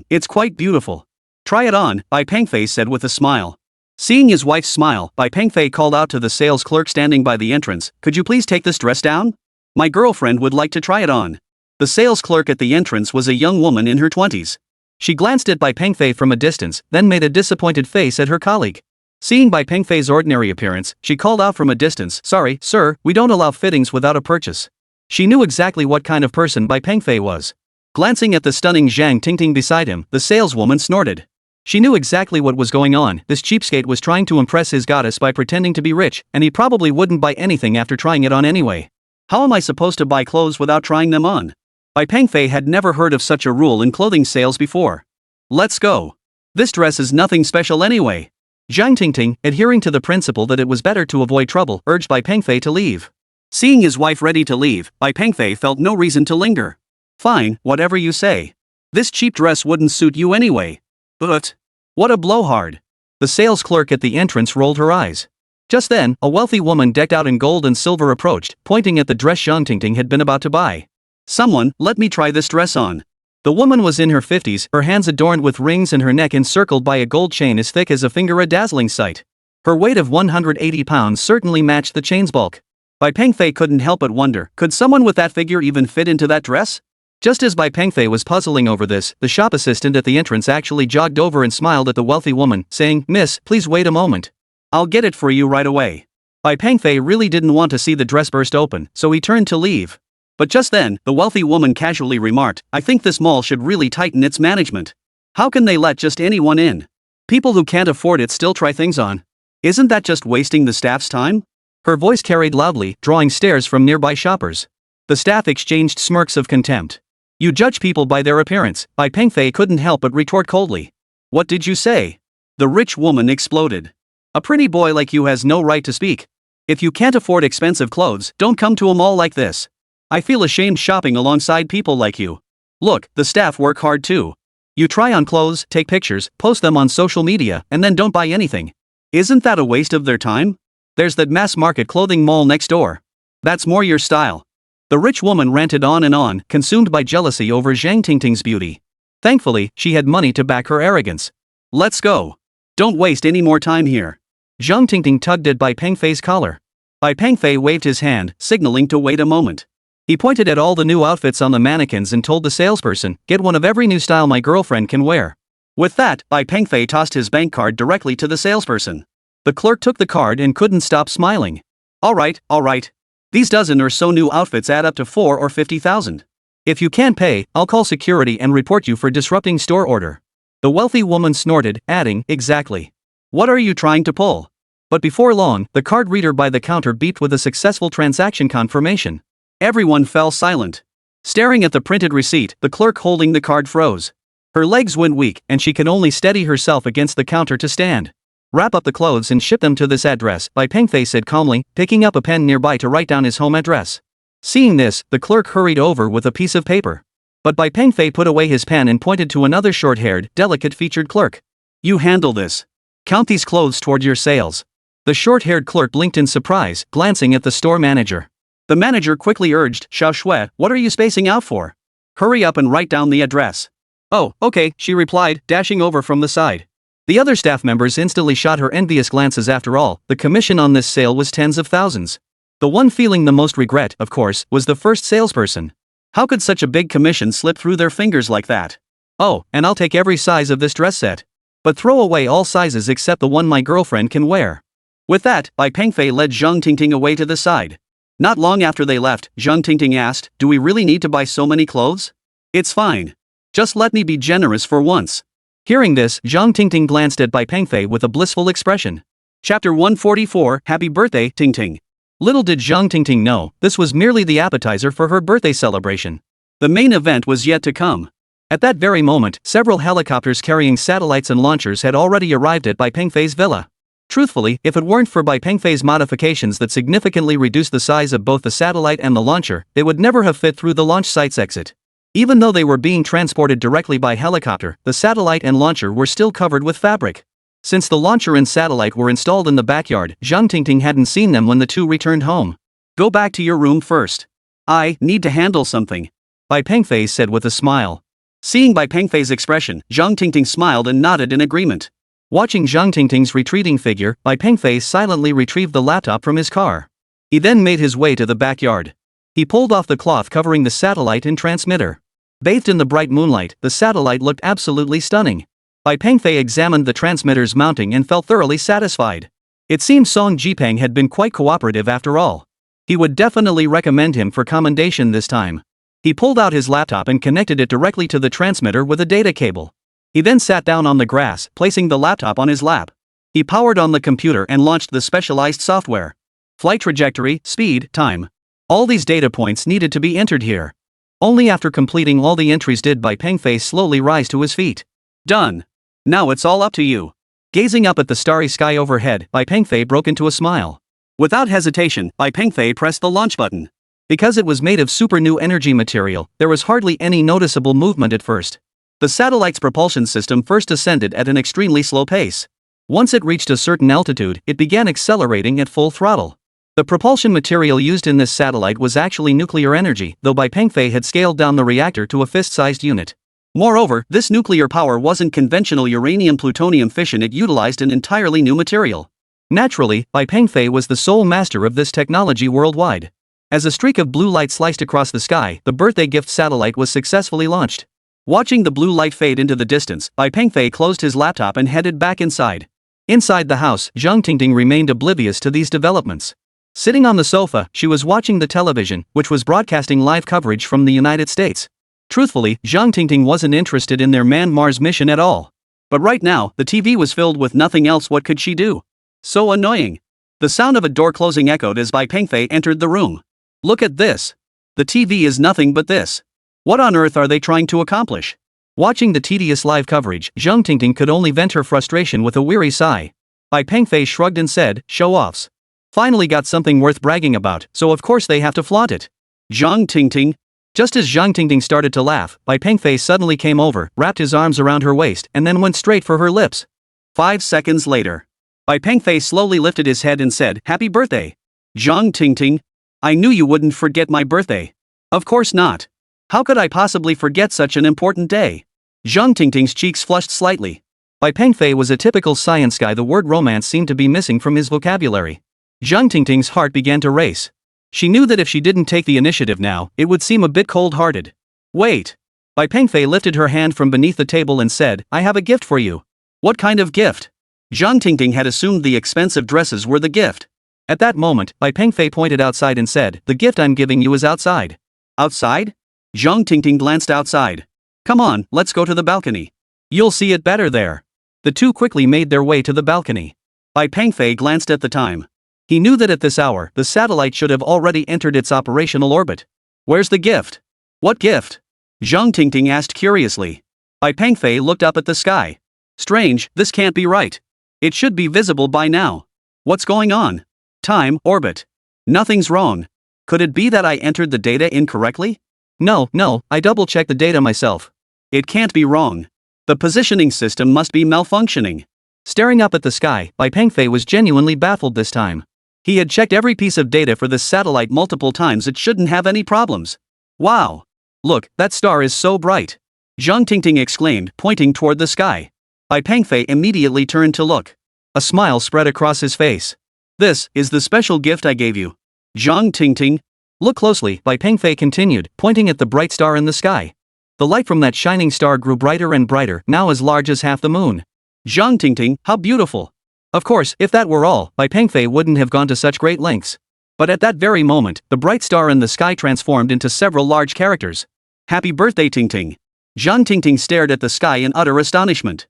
A: It's quite beautiful. Try it on, Bai Pengfei said with a smile. Seeing his wife's smile, Bai Pengfei called out to the sales clerk standing by the entrance, could you please take this dress down? My girlfriend would like to try it on. The sales clerk at the entrance was a young woman in her 20s. She glanced at Bai Pengfei from a distance, then made a disappointed face at her colleague. Seeing Bai Pengfei's ordinary appearance, she called out from a distance, sorry, sir, we don't allow fittings without a purchase. She knew exactly what kind of person Bai Pengfei was. Glancing at the stunning Zhang Tingting beside him, the saleswoman snorted. She knew exactly what was going on. This cheapskate was trying to impress his goddess by pretending to be rich, and he probably wouldn't buy anything after trying it on anyway. How am I supposed to buy clothes without trying them on? Bai Pengfei had never heard of such a rule in clothing sales before. Let's go. This dress is nothing special anyway. Zhang Tingting, adhering to the principle that it was better to avoid trouble, urged Bai Pengfei to leave. Seeing his wife ready to leave, Bai Pengfei felt no reason to linger. Fine, whatever you say. This cheap dress wouldn't suit you anyway. But what a blowhard. The sales clerk at the entrance rolled her eyes. Just then, a wealthy woman decked out in gold and silver approached, pointing at the dress Zhang Tingting had been about to buy. Someone, let me try this dress on. The woman was in her 50s, her hands adorned with rings and her neck encircled by a gold chain as thick as a finger, a dazzling sight. Her weight of 180 pounds certainly matched the chain's bulk. Bai Pengfei couldn't help but wonder, could someone with that figure even fit into that dress? Just as Bai Pengfei was puzzling over this, the shop assistant at the entrance actually jogged over and smiled at the wealthy woman, saying, Miss, please wait a moment. I'll get it for you right away. Bai Pengfei really didn't want to see the dress burst open, so he turned to leave. But just then, the wealthy woman casually remarked, I think this mall should really tighten its management. How can they let just anyone in? People who can't afford it still try things on. Isn't that just wasting the staff's time? Her voice carried loudly, drawing stares from nearby shoppers. The staff exchanged smirks of contempt. You judge people by their appearance, Bai Pengfei couldn't help but retort coldly. What did you say? The rich woman exploded. A pretty boy like you has no right to speak. If you can't afford expensive clothes, don't come to a mall like this. I feel ashamed shopping alongside people like you. Look, the staff work hard too. You try on clothes, take pictures, post them on social media, and then don't buy anything. Isn't that a waste of their time? There's that mass market clothing mall next door. That's more your style. The rich woman ranted on, consumed by jealousy over Zhang Tingting's beauty. Thankfully, she had money to back her arrogance. Let's go. Don't waste any more time here. Zhang Tingting tugged at Bai Pengfei's collar. Bai Pengfei waved his hand, signaling to wait a moment. He pointed at all the new outfits on the mannequins and told the salesperson, "Get one of every new style my girlfriend can wear." With that, Bai Pengfei tossed his bank card directly to the salesperson. The clerk took the card and couldn't stop smiling. All right. These dozen or so new outfits add up to 4 or 50,000. If you can't pay, I'll call security and report you for disrupting store order. The wealthy woman snorted, adding, "Exactly. What are you trying to pull?" But before long, the card reader by the counter beeped with a successful transaction confirmation. Everyone fell silent. Staring at the printed receipt, the clerk holding the card froze. Her legs went weak, and she could only steady herself against the counter to stand. "Wrap up the clothes and ship them to this address," Bai Pengfei said calmly, picking up a pen nearby to write down his home address. Seeing this, the clerk hurried over with a piece of paper. But Bai Pengfei put away his pen and pointed to another short-haired, delicate-featured clerk. "You handle this. Count these clothes toward your sales." The short-haired clerk blinked in surprise, glancing at the store manager. The manager quickly urged, "Xiao Shui, what are you spacing out for? Hurry up and write down the address." "Oh, okay," she replied, dashing over from the side. The other staff members instantly shot her envious glances. After all, the commission on this sale was tens of thousands. The one feeling the most regret, of course, was the first salesperson. How could such a big commission slip through their fingers like that? "Oh, and I'll take every size of this dress set. But throw away all sizes except the one my girlfriend can wear." With that, Bai Pengfei led Zhang Tingting away to the side. Not long after they left, Zhang Tingting asked, "Do we really need to buy so many clothes? It's fine. Just let me be generous for once." Hearing this, Zhang Tingting glanced at Bai Pengfei with a blissful expression. Chapter 144, Happy Birthday, Tingting. Little did Zhang Tingting know, this was merely the appetizer for her birthday celebration. The main event was yet to come. At that very moment, several helicopters carrying satellites and launchers had already arrived at Bai Pengfei's villa. Truthfully, if it weren't for Bai Pengfei's modifications that significantly reduced the size of both the satellite and the launcher, they would never have fit through the launch site's exit. Even though they were being transported directly by helicopter, the satellite and launcher were still covered with fabric. Since the launcher and satellite were installed in the backyard, Zhang Tingting hadn't seen them when the two returned home. "Go back to your room first. I need to handle something," Bai Pengfei said with a smile. Seeing Bai Pengfei's expression, Zhang Tingting smiled and nodded in agreement. Watching Zhang Tingting's retreating figure, Bai Pengfei silently retrieved the laptop from his car. He then made his way to the backyard. He pulled off the cloth covering the satellite and transmitter. Bathed in the bright moonlight, the satellite looked absolutely stunning. Bai Pengfei examined the transmitter's mounting and felt thoroughly satisfied. It seemed Song Jipang had been quite cooperative after all. He would definitely recommend him for commendation this time. He pulled out his laptop and connected it directly to the transmitter with a data cable. He then sat down on the grass, placing the laptop on his lap. He powered on the computer and launched the specialized software. Flight trajectory, speed, time. All these data points needed to be entered here. Only after completing all the entries did Bai Pengfei slowly rise to his feet. "Done. Now it's all up to you." Gazing up at the starry sky overhead, Bai Pengfei broke into a smile. Without hesitation, Bai Pengfei pressed the launch button. Because it was made of super new energy material, there was hardly any noticeable movement at first. The satellite's propulsion system first ascended at an extremely slow pace. Once it reached a certain altitude, it began accelerating at full throttle. The propulsion material used in this satellite was actually nuclear energy, though Bai Pengfei had scaled down the reactor to a fist-sized unit. Moreover, this nuclear power wasn't conventional uranium-plutonium fission, it utilized an entirely new material. Naturally, Bai Pengfei was the sole master of this technology worldwide. As a streak of blue light sliced across the sky, the birthday gift satellite was successfully launched. Watching the blue light fade into the distance, Bai Pengfei closed his laptop and headed back inside. Inside the house, Zhang Tingting remained oblivious to these developments. Sitting on the sofa, she was watching the television, which was broadcasting live coverage from the United States. Truthfully, Zhang Tingting wasn't interested in their manned Mars mission at all. But right now, the TV was filled with nothing else. What could she do? So annoying. The sound of a door closing echoed as Bai Pengfei entered the room. "Look at this. The TV is nothing but this. What on earth are they trying to accomplish?" Watching the tedious live coverage, Zhang Tingting could only vent her frustration with a weary sigh. Bai Pengfei shrugged and said, "Show-offs. Finally got something worth bragging about, so of course they have to flaunt it." "Zhang Tingting." Just as Zhang Tingting started to laugh, Bai Pengfei suddenly came over, wrapped his arms around her waist, and then went straight for her lips. 5 seconds later, Bai Pengfei slowly lifted his head and said, "Happy birthday." "Zhang Tingting. I knew you wouldn't forget my birthday." "Of course not. How could I possibly forget such an important day?" Zhang Tingting's cheeks flushed slightly. Bai Pengfei was a typical science guy. The word romance seemed to be missing from his vocabulary. Zhang Tingting's heart began to race. She knew that if she didn't take the initiative now, it would seem a bit cold-hearted. Wait. Bai Pengfei lifted her hand from beneath the table and said, I have a gift for you. What kind of gift? Zhang Tingting had assumed the expensive dresses were the gift. At that moment, Bai Pengfei pointed outside and said, the gift I'm giving you is outside. Outside? Zhang Tingting glanced outside. Come on, let's go to the balcony. You'll see it better there. The two quickly made their way to the balcony. Bai Pengfei glanced at the time. He knew that at this hour, the satellite should have already entered its operational orbit. Where's the gift? What gift? Zhang Tingting asked curiously. Bai Pengfei looked up at the sky. Strange, this can't be right. It should be visible by now. What's going on? Time, orbit. Nothing's wrong. Could it be that I entered the data incorrectly? No, I double-checked the data myself. It can't be wrong. The positioning system must be malfunctioning. Staring up at the sky, Bai Pengfei was genuinely baffled this time. He had checked every piece of data for this satellite multiple times. It shouldn't have any problems. Wow! Look, that star is so bright. Zhang Tingting exclaimed, pointing toward the sky. Bai Pengfei immediately turned to look. A smile spread across his face. This is the special gift I gave you. Zhang Tingting. Look closely, Bai Pengfei continued, pointing at the bright star in the sky. The light from that shining star grew brighter and brighter, now as large as half the moon. Zhang Tingting, how beautiful! Of course, if that were all, Bai Pengfei wouldn't have gone to such great lengths. But at that very moment, the bright star in the sky transformed into several large characters. Happy birthday, Tingting! Zhang Tingting stared at the sky in utter astonishment.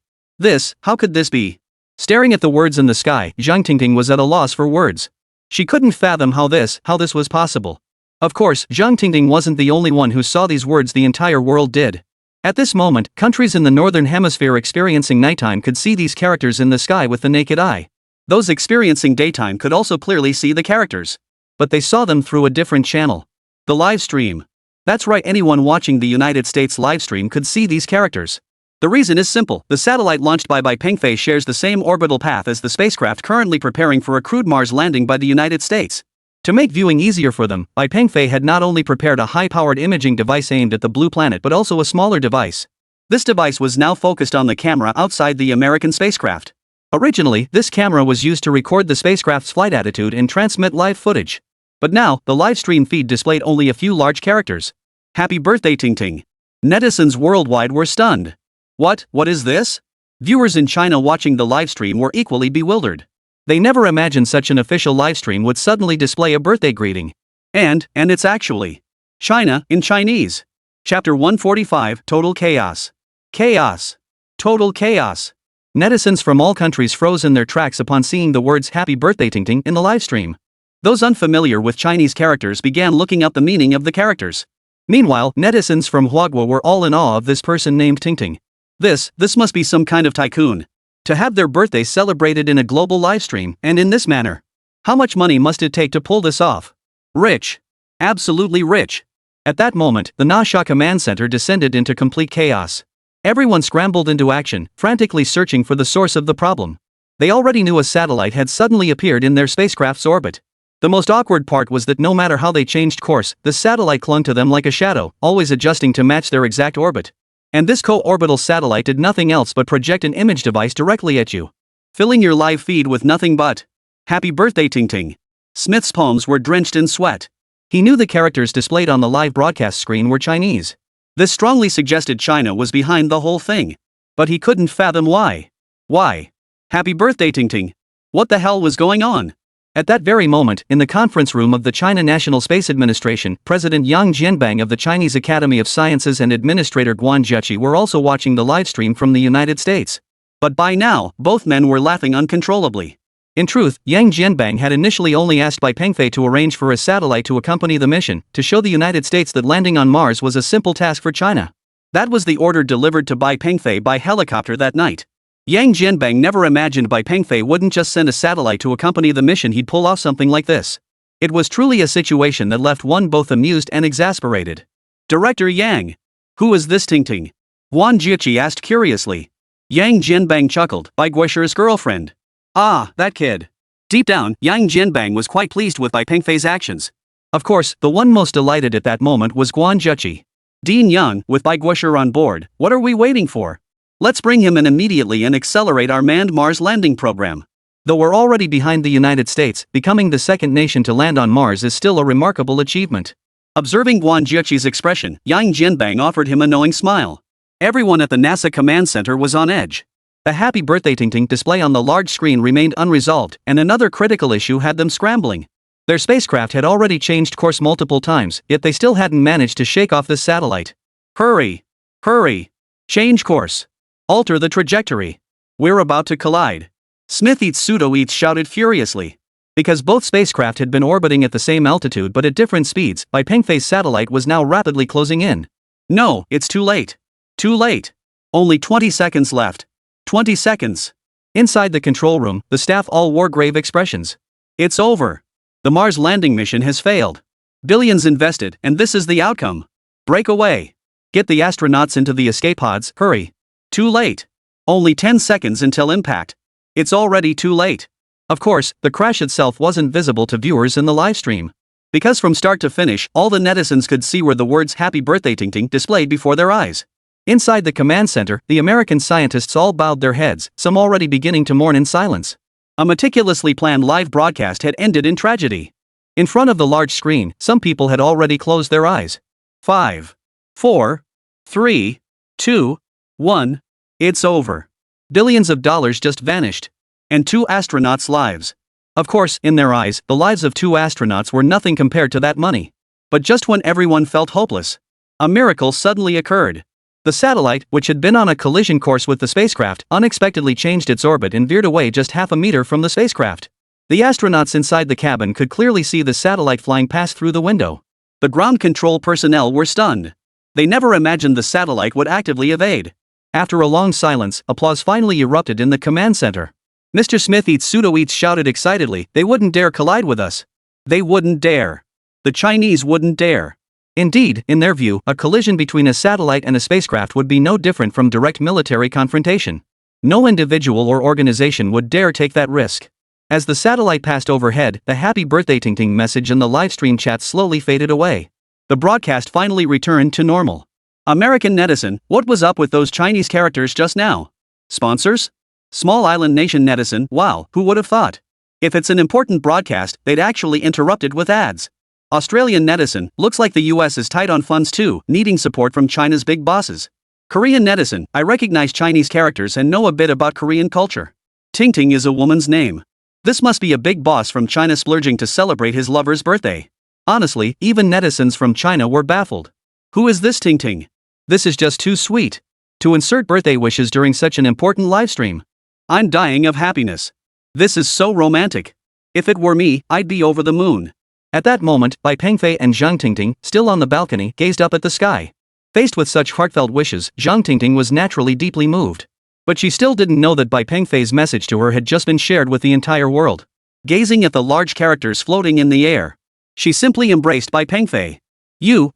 A: How could this be? Staring at the words in the sky, Zhang Tingting was at a loss for words. She couldn't fathom how this was possible. Of course, Zhang Tingting wasn't the only one who saw these words. The entire world did. At this moment, countries in the northern hemisphere experiencing nighttime could see these characters in the sky with the naked eye. Those experiencing daytime could also clearly see the characters. But they saw them through a different channel. The live stream. That's right, anyone watching the United States live stream could see these characters. The reason is simple. The satellite launched by Bai Pengfei shares the same orbital path as the spacecraft currently preparing for a crewed Mars landing by the United States. To make viewing easier for them, Bai Pengfei had not only prepared a high-powered imaging device aimed at the blue planet but also a smaller device. This device was now focused on the camera outside the American spacecraft. Originally, this camera was used to record the spacecraft's flight attitude and transmit live footage. But now, the live stream feed displayed only a few large characters. Happy birthday, Tingting! Netizens worldwide were stunned. What is this? Viewers in China watching the live stream were equally bewildered. They never imagined such an official livestream would suddenly display a birthday greeting. And it's actually China in Chinese. Chapter 145, Total Chaos. Chaos. Total chaos. Netizens from all countries froze in their tracks upon seeing the words Happy Birthday Tingting in the livestream. Those unfamiliar with Chinese characters began looking up the meaning of the characters. Meanwhile, netizens from Huagua were all in awe of this person named Tingting. This must be some kind of tycoon. To have their birthday celebrated in a global livestream, and in this manner. How much money must it take to pull this off? Rich. Absolutely rich. At that moment, the Nasha command center descended into complete chaos. Everyone scrambled into action, frantically searching for the source of the problem. They already knew a satellite had suddenly appeared in their spacecraft's orbit. The most awkward part was that no matter how they changed course, the satellite clung to them like a shadow, always adjusting to match their exact orbit. And this co-orbital satellite did nothing else but project an image device directly at you, filling your live feed with nothing but Happy Birthday, Tingting. Smith's palms were drenched in sweat. He knew the characters displayed on the live broadcast screen were Chinese. This strongly suggested China was behind the whole thing. But he couldn't fathom why. Why? Happy Birthday, Tingting. What the hell was going on? At that very moment, in the conference room of the China National Space Administration, President Yang Jianbang of the Chinese Academy of Sciences and Administrator Guan Zheqi were also watching the live stream from the United States. But by now, both men were laughing uncontrollably. In truth, Yang Jianbang had initially only asked Bai Pengfei to arrange for a satellite to accompany the mission, to show the United States that landing on Mars was a simple task for China. That was the order delivered to Bai Pengfei by helicopter that night. Yang Jianbang never imagined Bai Pengfei wouldn't just send a satellite to accompany the mission. He'd pull off something like this. It was truly a situation that left one both amused and exasperated. Director Yang. Who is this Tingting? Guan Zheqi asked curiously. Yang Jianbang chuckled. Bai Guisher's girlfriend. Ah, that kid. Deep down, Yang Jianbang was quite pleased with Bai Pengfei's actions. Of course, the one most delighted at that moment was Guan Zheqi. Dean Young, with Bai Guisher on board, what are we waiting for? Let's bring him in immediately and accelerate our manned Mars landing program. Though we're already behind the United States, becoming the second nation to land on Mars is still a remarkable achievement. Observing Guan Jieqi's expression, Yang Jianbang offered him a knowing smile. Everyone at the NASA command center was on edge. The happy birthday Tingting display on the large screen remained unresolved, and another critical issue had them scrambling. Their spacecraft had already changed course multiple times, yet they still hadn't managed to shake off this satellite. Hurry! Hurry! Change course! Alter the trajectory! We're about to collide! Smith eats pseudo eats shouted furiously. Because both spacecraft had been orbiting at the same altitude but at different speeds, Bai Pengfei's satellite was now rapidly closing in. No, it's too late. Too late. Only 20 seconds left. 20 seconds. Inside the control room, the staff all wore grave expressions. It's over. The Mars landing mission has failed. Billions invested, and this is the outcome. Break away. Get the astronauts into the escape pods, hurry. Too late. Only 10 seconds until impact. It's already too late. Of course, the crash itself wasn't visible to viewers in the livestream. Because from start to finish, all the netizens could see were the words Happy Birthday Tingting displayed before their eyes. Inside the command center, the American scientists all bowed their heads, some already beginning to mourn in silence. A meticulously planned live broadcast had ended in tragedy. In front of the large screen, some people had already closed their eyes. 5, 4, 3, 2, 1. It's over. Billions of dollars just vanished. And 2 astronauts' lives. Of course, in their eyes, the lives of 2 astronauts were nothing compared to that money. But just when everyone felt hopeless, a miracle suddenly occurred. The satellite, which had been on a collision course with the spacecraft, unexpectedly changed its orbit and veered away just half a meter from the spacecraft. The astronauts inside the cabin could clearly see the satellite flying past through the window. The ground control personnel were stunned. They never imagined the satellite would actively evade. After a long silence, applause finally erupted in the command center. Mr. Smith eats pseudo eats shouted excitedly, they wouldn't dare collide with us. They wouldn't dare. The Chinese wouldn't dare. Indeed, in their view, a collision between a satellite and a spacecraft would be no different from direct military confrontation. No individual or organization would dare take that risk. As the satellite passed overhead, the Happy Birthday Tingting message in the livestream chat slowly faded away. The broadcast finally returned to normal. American netizen, what was up with those Chinese characters just now? Sponsors? Small island nation netizen, wow, who would have thought? If it's an important broadcast, they'd actually interrupt it with ads. Australian netizen, looks like the US is tight on funds too, needing support from China's big bosses. Korean netizen, I recognize Chinese characters and know a bit about Korean culture. Tingting is a woman's name. This must be a big boss from China splurging to celebrate his lover's birthday. Honestly, even netizens from China were baffled. Who is this Tingting? This is just too sweet. To insert birthday wishes during such an important livestream. I'm dying of happiness. This is so romantic. If it were me, I'd be over the moon. At that moment, Bai Pengfei and Zhang Tingting, still on the balcony, gazed up at the sky. Faced with such heartfelt wishes, Zhang Tingting was naturally deeply moved. But she still didn't know that Bai Pengfei's message to her had just been shared with the entire world. Gazing at the large characters floating in the air, she simply embraced Bai Pengfei.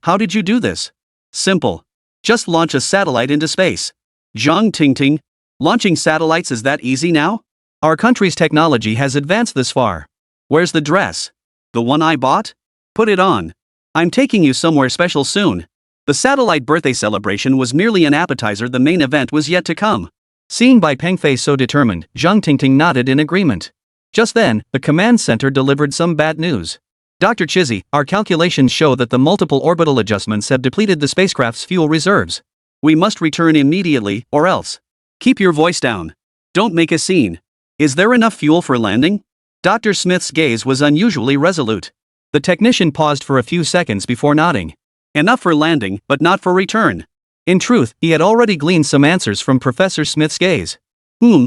A: How did you do this? Simple. Just launch a satellite into space. Zhang Tingting. Launching satellites is that easy now? Our country's technology has advanced this far. Where's the dress? The one I bought? Put it on. I'm taking you somewhere special soon. The satellite birthday celebration was merely an appetizer, the main event was yet to come. Seeing Bai Pengfei so determined, Zhang Tingting nodded in agreement. Just then, the command center delivered some bad news. Dr. Chizzy, our calculations show that the multiple orbital adjustments have depleted the spacecraft's fuel reserves. We must return immediately, or else. Keep your voice down. Don't make a scene. Is there enough fuel for landing? Dr. Smith's gaze was unusually resolute. The technician paused for a few seconds before nodding. Enough for landing, but not for return. In truth, he had already gleaned some answers from Professor Smith's gaze.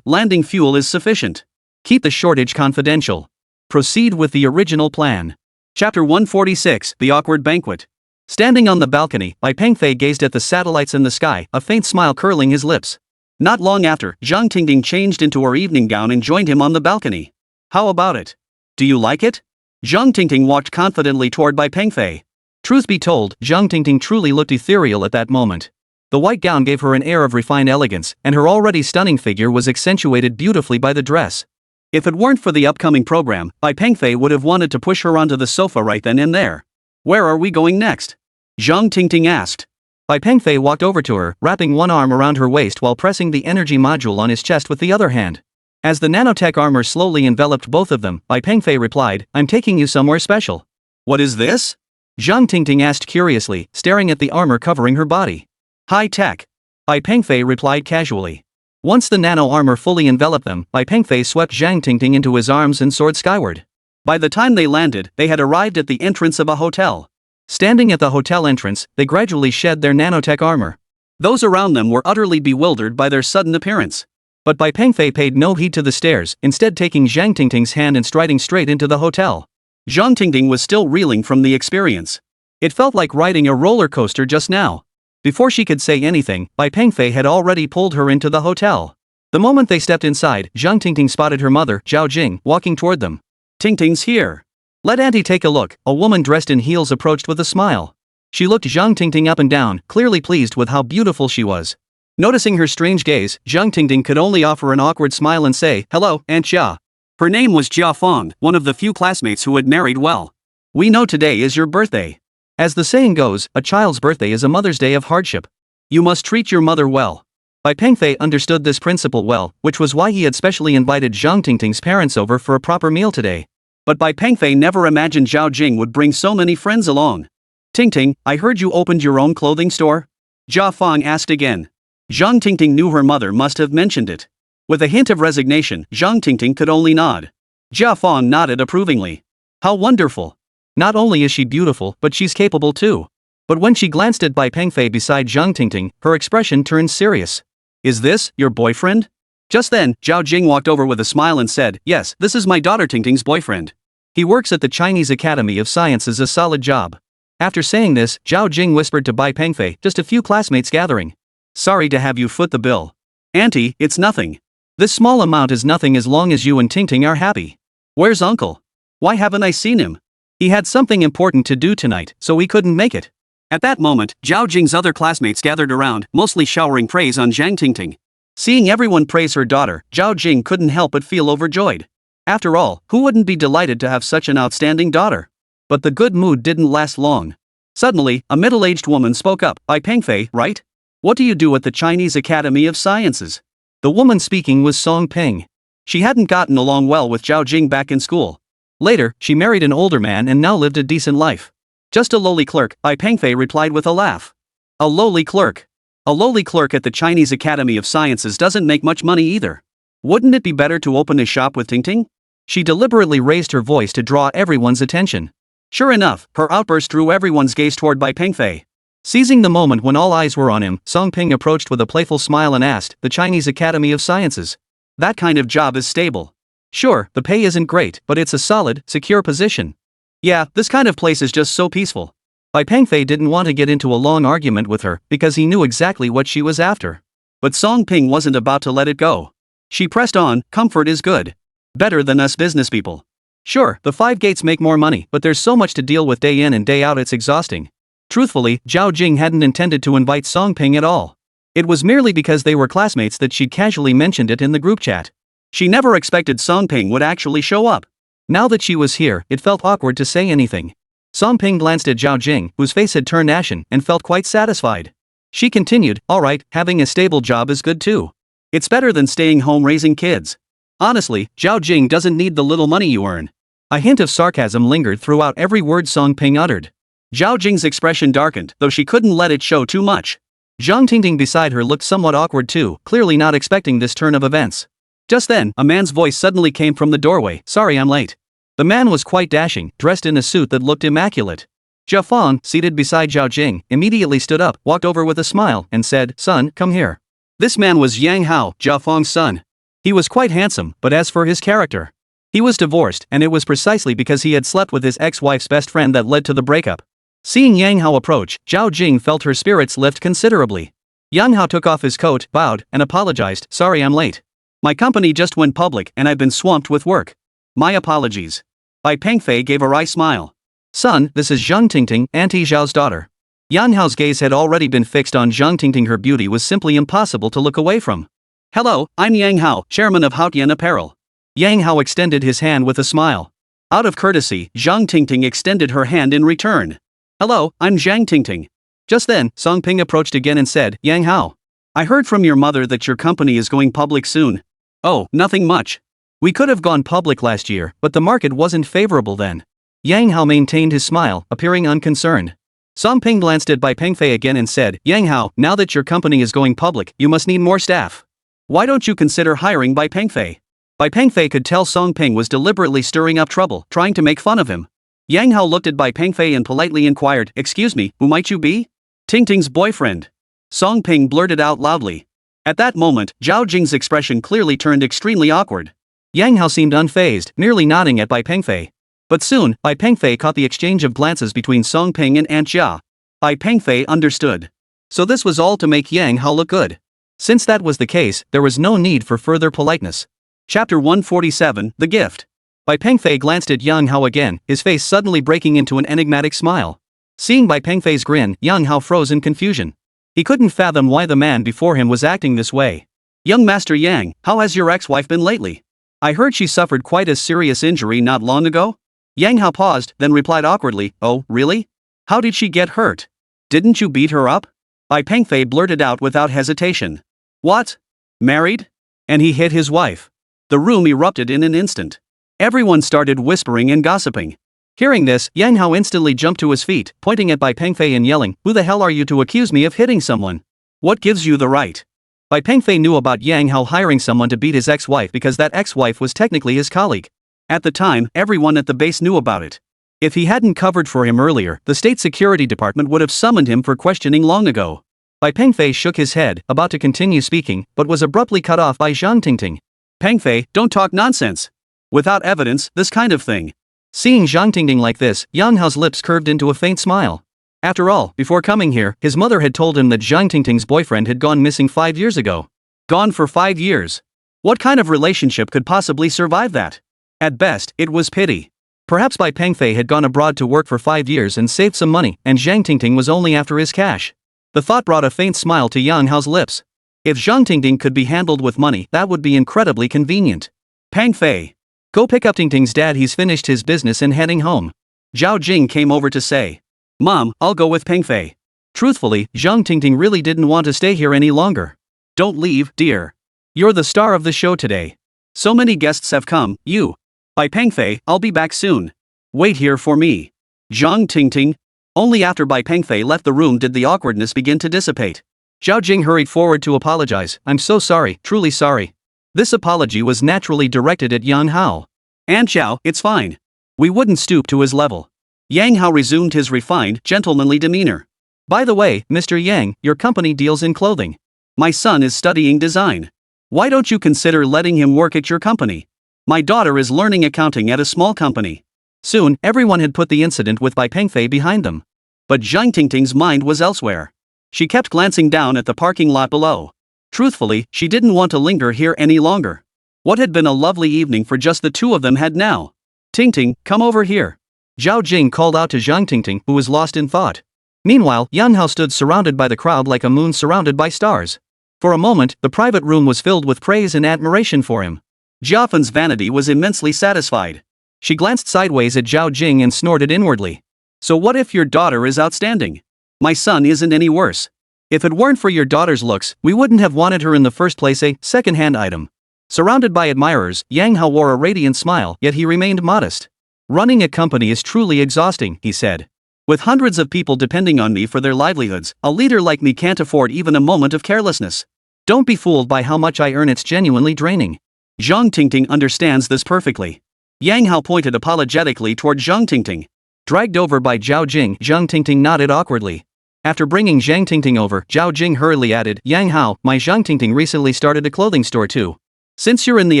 A: Landing fuel is sufficient. Keep the shortage confidential. Proceed with the original plan. Chapter 146, The Awkward Banquet. Standing on the balcony, Bai Pengfei gazed at the satellites in the sky, a faint smile curling his lips. Not long after, Zhang Tingting changed into her evening gown and joined him on the balcony. How about it? Do you like it? Zhang Tingting walked confidently toward Bai Pengfei. Truth be told, Zhang Tingting truly looked ethereal at that moment. The white gown gave her an air of refined elegance, and her already stunning figure was accentuated beautifully by the dress. If it weren't for the upcoming program, Bai Pengfei would have wanted to push her onto the sofa right then and there. Where are we going next? Zhang Tingting asked. Bai Pengfei walked over to her, wrapping one arm around her waist while pressing the energy module on his chest with the other hand. As the nanotech armor slowly enveloped both of them, Bai Pengfei replied, "I'm taking you somewhere special." "What is this?" Zhang Tingting asked curiously, staring at the armor covering her body. "High tech." Bai Pengfei replied casually. Once the nano armor fully enveloped them, Bai Pengfei swept Zhang Tingting into his arms and soared skyward. By the time they landed, they had arrived at the entrance of a hotel. Standing at the hotel entrance, they gradually shed their nanotech armor. Those around them were utterly bewildered by their sudden appearance. But Bai Pengfei paid no heed to the stares, instead taking Zhang Tingting's hand and striding straight into the hotel. Zhang Tingting was still reeling from the experience. It felt like riding a roller coaster just now. Before she could say anything, Bai Pengfei had already pulled her into the hotel. The moment they stepped inside, Zhang Tingting spotted her mother, Zhao Jing, walking toward them. "Tingting's here. Let Auntie take a look." A woman dressed in heels approached with a smile. She looked Zhang Tingting up and down, clearly pleased with how beautiful she was. Noticing her strange gaze, Zhang Tingting could only offer an awkward smile and say, "Hello, Aunt Jia." Her name was Jia Fong, one of the few classmates who had married well. "We know today is your birthday. As the saying goes, a child's birthday is a mother's day of hardship. You must treat your mother well." Bai Pengfei understood this principle well, which was why he had specially invited Zhang Tingting's parents over for a proper meal today. But Bai Pengfei never imagined Zhao Jing would bring so many friends along. "Tingting, I heard you opened your own clothing store?" Jia Fong asked again. Zhang Tingting knew her mother must have mentioned it. With a hint of resignation, Zhang Tingting could only nod. Jia Fong nodded approvingly. "How wonderful. Not only is she beautiful, but she's capable too." But when she glanced at Bai Pengfei beside Zhang Tingting, her expression turned serious. "Is this your boyfriend?" Just then, Zhao Jing walked over with a smile and said, "Yes, this is my daughter Tingting's boyfriend. He works at the Chinese Academy of Sciences, a solid job." After saying this, Zhao Jing whispered to Bai Pengfei, just a few classmates gathering. "Sorry to have you foot the bill. Auntie, it's nothing. This small amount is nothing as long as you and Tingting are happy. Where's Uncle? Why haven't I seen him? He had something important to do tonight, so he couldn't make it." At that moment, Zhao Jing's other classmates gathered around, mostly showering praise on Zhang Tingting. Seeing everyone praise her daughter, Zhao Jing couldn't help but feel overjoyed. After all, who wouldn't be delighted to have such an outstanding daughter? But the good mood didn't last long. Suddenly, a middle-aged woman spoke up. "Bai Pengfei, right? What do you do at the Chinese Academy of Sciences?" The woman speaking was Song Ping. She hadn't gotten along well with Zhao Jing back in school. Later, she married an older man and now lived a decent life. "Just a lowly clerk," Bai Pengfei replied with a laugh. "A lowly clerk? A lowly clerk at the Chinese Academy of Sciences doesn't make much money either. Wouldn't it be better to open a shop with Tingting?" She deliberately raised her voice to draw everyone's attention. Sure enough, her outburst drew everyone's gaze toward Bai Pengfei. Seizing the moment when all eyes were on him, Song Ping approached with a playful smile and asked, "The Chinese Academy of Sciences? That kind of job is stable. Sure, the pay isn't great, but it's a solid, secure position. Yeah, this kind of place is just so peaceful." Bai Pengfei didn't want to get into a long argument with her, because he knew exactly what she was after. But Song Ping wasn't about to let it go. She pressed on, "Comfort is good. Better than us business people. Sure, the five gates make more money, but there's so much to deal with day in and day out it's exhausting." Truthfully, Zhao Jing hadn't intended to invite Song Ping at all. It was merely because they were classmates that she'd casually mentioned it in the group chat. She never expected Song Ping would actually show up. Now that she was here, it felt awkward to say anything. Song Ping glanced at Zhao Jing, whose face had turned ashen, and felt quite satisfied. She continued, "Alright, having a stable job is good too. It's better than staying home raising kids. Honestly, Zhao Jing doesn't need the little money you earn." A hint of sarcasm lingered throughout every word Song Ping uttered. Zhao Jing's expression darkened, though she couldn't let it show too much. Zhang Tingting beside her looked somewhat awkward too, clearly not expecting this turn of events. Just then, a man's voice suddenly came from the doorway. "Sorry I'm late." The man was quite dashing, dressed in a suit that looked immaculate. Jia Fong, seated beside Zhao Jing, immediately stood up, walked over with a smile, and said, "Son, come here." This man was Yang Hao, Jia Fong's son. He was quite handsome, but as for his character, he was divorced, and it was precisely because he had slept with his ex-wife's best friend that led to the breakup. Seeing Yang Hao approach, Zhao Jing felt her spirits lift considerably. Yang Hao took off his coat, bowed, and apologized. "Sorry I'm late. My company just went public and I've been swamped with work. My apologies." Bai Pengfei gave a wry smile. "Son, this is Zhang Tingting, Auntie Zhao's daughter." Yang Hao's gaze had already been fixed on Zhang Tingting. Her beauty was simply impossible to look away from. "Hello, I'm Yang Hao, chairman of Haotian Apparel." Yang Hao extended his hand with a smile. Out of courtesy, Zhang Tingting extended her hand in return. "Hello, I'm Zhang Tingting. Just then, Song Ping approached again and said, Yang Hao. I heard from your mother that your company is going public soon. Oh, nothing much. We could have gone public last year, but the market wasn't favorable then. Yang Hao maintained his smile, appearing unconcerned. Song Ping glanced at Bai Pengfei again and said, Yang Hao, now that your company is going public, you must need more staff. Why don't you consider hiring Bai Pengfei? Bai Pengfei could tell Song Ping was deliberately stirring up trouble, trying to make fun of him. Yang Hao looked at Bai Pengfei and politely inquired, Excuse me, who might you be? Tingting's boyfriend. Song Ping blurted out loudly. At that moment, Zhao Jing's expression clearly turned extremely awkward. Yang Hao seemed unfazed, merely nodding at Bai Pengfei. But soon, Bai Pengfei caught the exchange of glances between Song Ping and Aunt Jia. Bai Pengfei understood. So this was all to make Yang Hao look good. Since that was the case, there was no need for further politeness. Chapter 147, The Gift. Bai Pengfei glanced at Yang Hao again, his face suddenly breaking into an enigmatic smile. Seeing Bai Pengfei's grin, Yang Hao froze in confusion. He couldn't fathom why the man before him was acting this way. Young Master Yang, how has your ex-wife been lately? I heard she suffered quite a serious injury not long ago? Yang Hao paused, then replied awkwardly, Oh, really? How did she get hurt? Didn't you beat her up? Bai Pengfei blurted out without hesitation. What? Married? And he hit his wife. The room erupted in an instant. Everyone started whispering and gossiping. Hearing this, Yang Hao instantly jumped to his feet, pointing at Bai Pengfei and yelling, Who the hell are you to accuse me of hitting someone? What gives you the right? Bai Pengfei knew about Yang Hao hiring someone to beat his ex-wife because that ex-wife was technically his colleague. At the time, everyone at the base knew about it. If he hadn't covered for him earlier, the State Security Department would have summoned him for questioning long ago. Bai Pengfei shook his head, about to continue speaking, but was abruptly cut off by Zhang Tingting. Pengfei, don't talk nonsense. Without evidence, this kind of thing. Seeing Zhang Tingting like this, Yang Hao's lips curved into a faint smile. After all, before coming here, his mother had told him that Zhang Tingting's boyfriend had gone missing 5 years ago. Gone for 5 years. What kind of relationship could possibly survive that? At best, it was pity. Perhaps Bai Pengfei had gone abroad to work for 5 years and saved some money, and Zhang Tingting was only after his cash. The thought brought a faint smile to Yang Hao's lips. If Zhang Tingting could be handled with money, that would be incredibly convenient. Pengfei. Go pick up Tingting's dad, he's finished his business and heading home. Zhao Jing came over to say. Mom, I'll go with Pengfei. Truthfully, Zhang Tingting really didn't want to stay here any longer. Don't leave, dear. You're the star of the show today. So many guests have come, you. Bai Pengfei, I'll be back soon. Wait here for me. Zhang Tingting. Only after Bai Pengfei left the room did the awkwardness begin to dissipate. Zhao Jing hurried forward to apologize. I'm so sorry, truly sorry. This apology was naturally directed at Yang Hao. Aunt Zhao, it's fine. We wouldn't stoop to his level. Yang Hao resumed his refined, gentlemanly demeanor. By the way, Mr. Yang, your company deals in clothing. My son is studying design. Why don't you consider letting him work at your company? My daughter is learning accounting at a small company. Soon, everyone had put the incident with Bai Pengfei behind them. But Zhang Tingting's mind was elsewhere. She kept glancing down at the parking lot below. Truthfully, she didn't want to linger here any longer. What had been a lovely evening for just the two of them had now. Tingting, come over here. Zhao Jing called out to Zhang Tingting, who was lost in thought. Meanwhile, Yang Hao stood surrounded by the crowd like a moon surrounded by stars. For a moment, the private room was filled with praise and admiration for him. Jiafan's vanity was immensely satisfied. She glanced sideways at Zhao Jing and snorted inwardly. So what if your daughter is outstanding? My son isn't any worse. If it weren't for your daughter's looks, we wouldn't have wanted her in the first place, a second-hand item. Surrounded by admirers, Yang Hao wore a radiant smile, yet he remained modest. Running a company is truly exhausting, he said. With hundreds of people depending on me for their livelihoods, a leader like me can't afford even a moment of carelessness. Don't be fooled by how much I earn, it's genuinely draining. Zhang Tingting understands this perfectly. Yang Hao pointed apologetically toward Zhang Tingting. Dragged over by Zhao Jing, Zhang Tingting nodded awkwardly. After bringing Zhang Tingting over, Zhao Jing hurriedly added, Yang Hao, my Zhang Tingting recently started a clothing store too. Since you're in the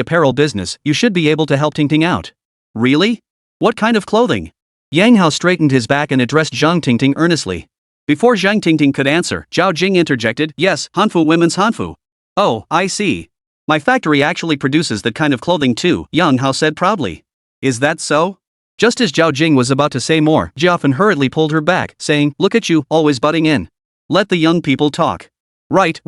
A: apparel business, you should be able to help Tingting out. Really? What kind of clothing? Yang Hao straightened his back and addressed Zhang Tingting earnestly. Before Zhang Tingting could answer, Zhao Jing interjected, yes, Hanfu women's Hanfu. Oh, I see. My factory actually produces that kind of clothing too, Yang Hao said proudly. Is that so? Just as Zhao Jing was about to say more, Jiafen hurriedly pulled her back, saying, look at you, always butting in. Let the young people talk. Right.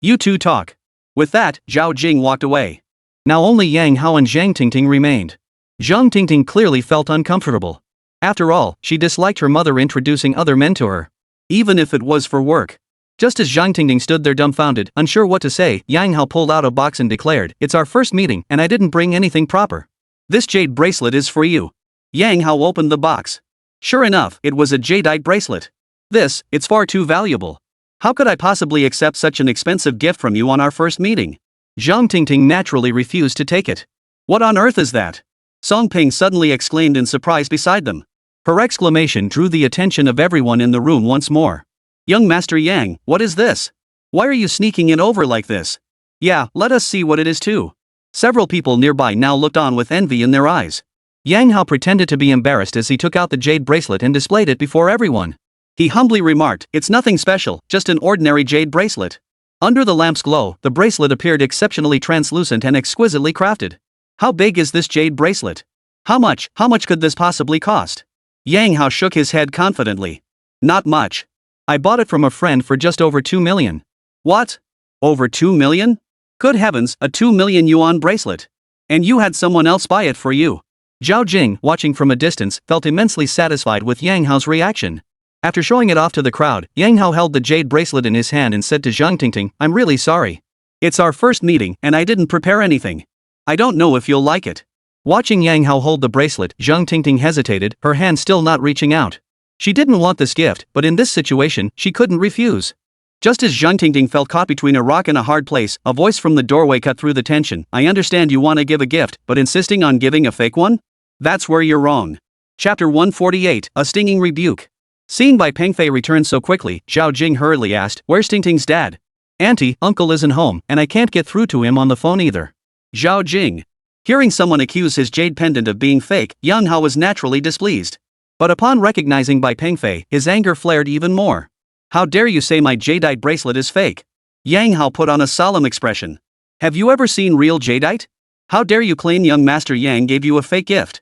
A: You two talk. With that, Zhao Jing walked away. Now only Yang Hao and Zhang Tingting remained. Zhang Tingting clearly felt uncomfortable. After all, she disliked her mother introducing other men to her. even if it was for work. Just as Zhang Tingting stood there dumbfounded, unsure what to say, Yang Hao pulled out a box and declared, "It's our first meeting, and I didn't bring anything proper. This jade bracelet is for you." Yang Hao opened the box. Sure enough, it was a jadeite bracelet. It's far too valuable. How could I possibly accept such an expensive gift from you on our first meeting? Zhang Tingting naturally refused to take it. What on earth is that? Song Ping suddenly exclaimed in surprise beside them. Her exclamation drew the attention of everyone in the room once more. "Young Master Yang, what is this? Why are you sneaking it over like this?" "Yeah, let us see what it is too." Several people nearby now looked on with envy in their eyes. Yang Hao pretended to be embarrassed as he took out the jade bracelet and displayed it before everyone. He humbly remarked, "It's nothing special, just an ordinary jade bracelet." Under the lamp's glow, the bracelet appeared exceptionally translucent and exquisitely crafted. "How big is this jade bracelet? How much could this possibly cost?" Yang Hao shook his head confidently. "Not much. I bought it from a friend for just over 2 million. "What? Over 2 million? Good heavens, a 2 million yuan bracelet. And you had someone else buy it for you." Zhao Jing, watching from a distance, felt immensely satisfied with Yang Hao's reaction. After showing it off to the crowd, Yang Hao held the jade bracelet in his hand and said to Zhang Tingting, "I'm really sorry. It's our first meeting and I didn't prepare anything. I don't know if you'll like it." Watching Yang Hao hold the bracelet, Zhang Tingting hesitated, her hand still not reaching out. She didn't want this gift, but in this situation, she couldn't refuse. Just as Zhang Tingting felt caught between a rock and a hard place, a voice from the doorway cut through the tension. "I understand you want to give a gift, but insisting on giving a fake one? That's where you're wrong." Chapter 148, A Stinging Rebuke. Seeing Bai Pengfei return so quickly, Zhao Jing hurriedly asked, "Where's Tingting's dad?" "Auntie, uncle isn't home, and I can't get through to him on the phone either." Zhao Jing. Hearing someone accuse his jade pendant of being fake, Yang Hao was naturally displeased. But upon recognizing Bai Pengfei, his anger flared even more. "How dare you say my jadeite bracelet is fake?" Yang Hao put on a solemn expression. "Have you ever seen real jadeite? How dare you claim young Master Yang gave you a fake gift?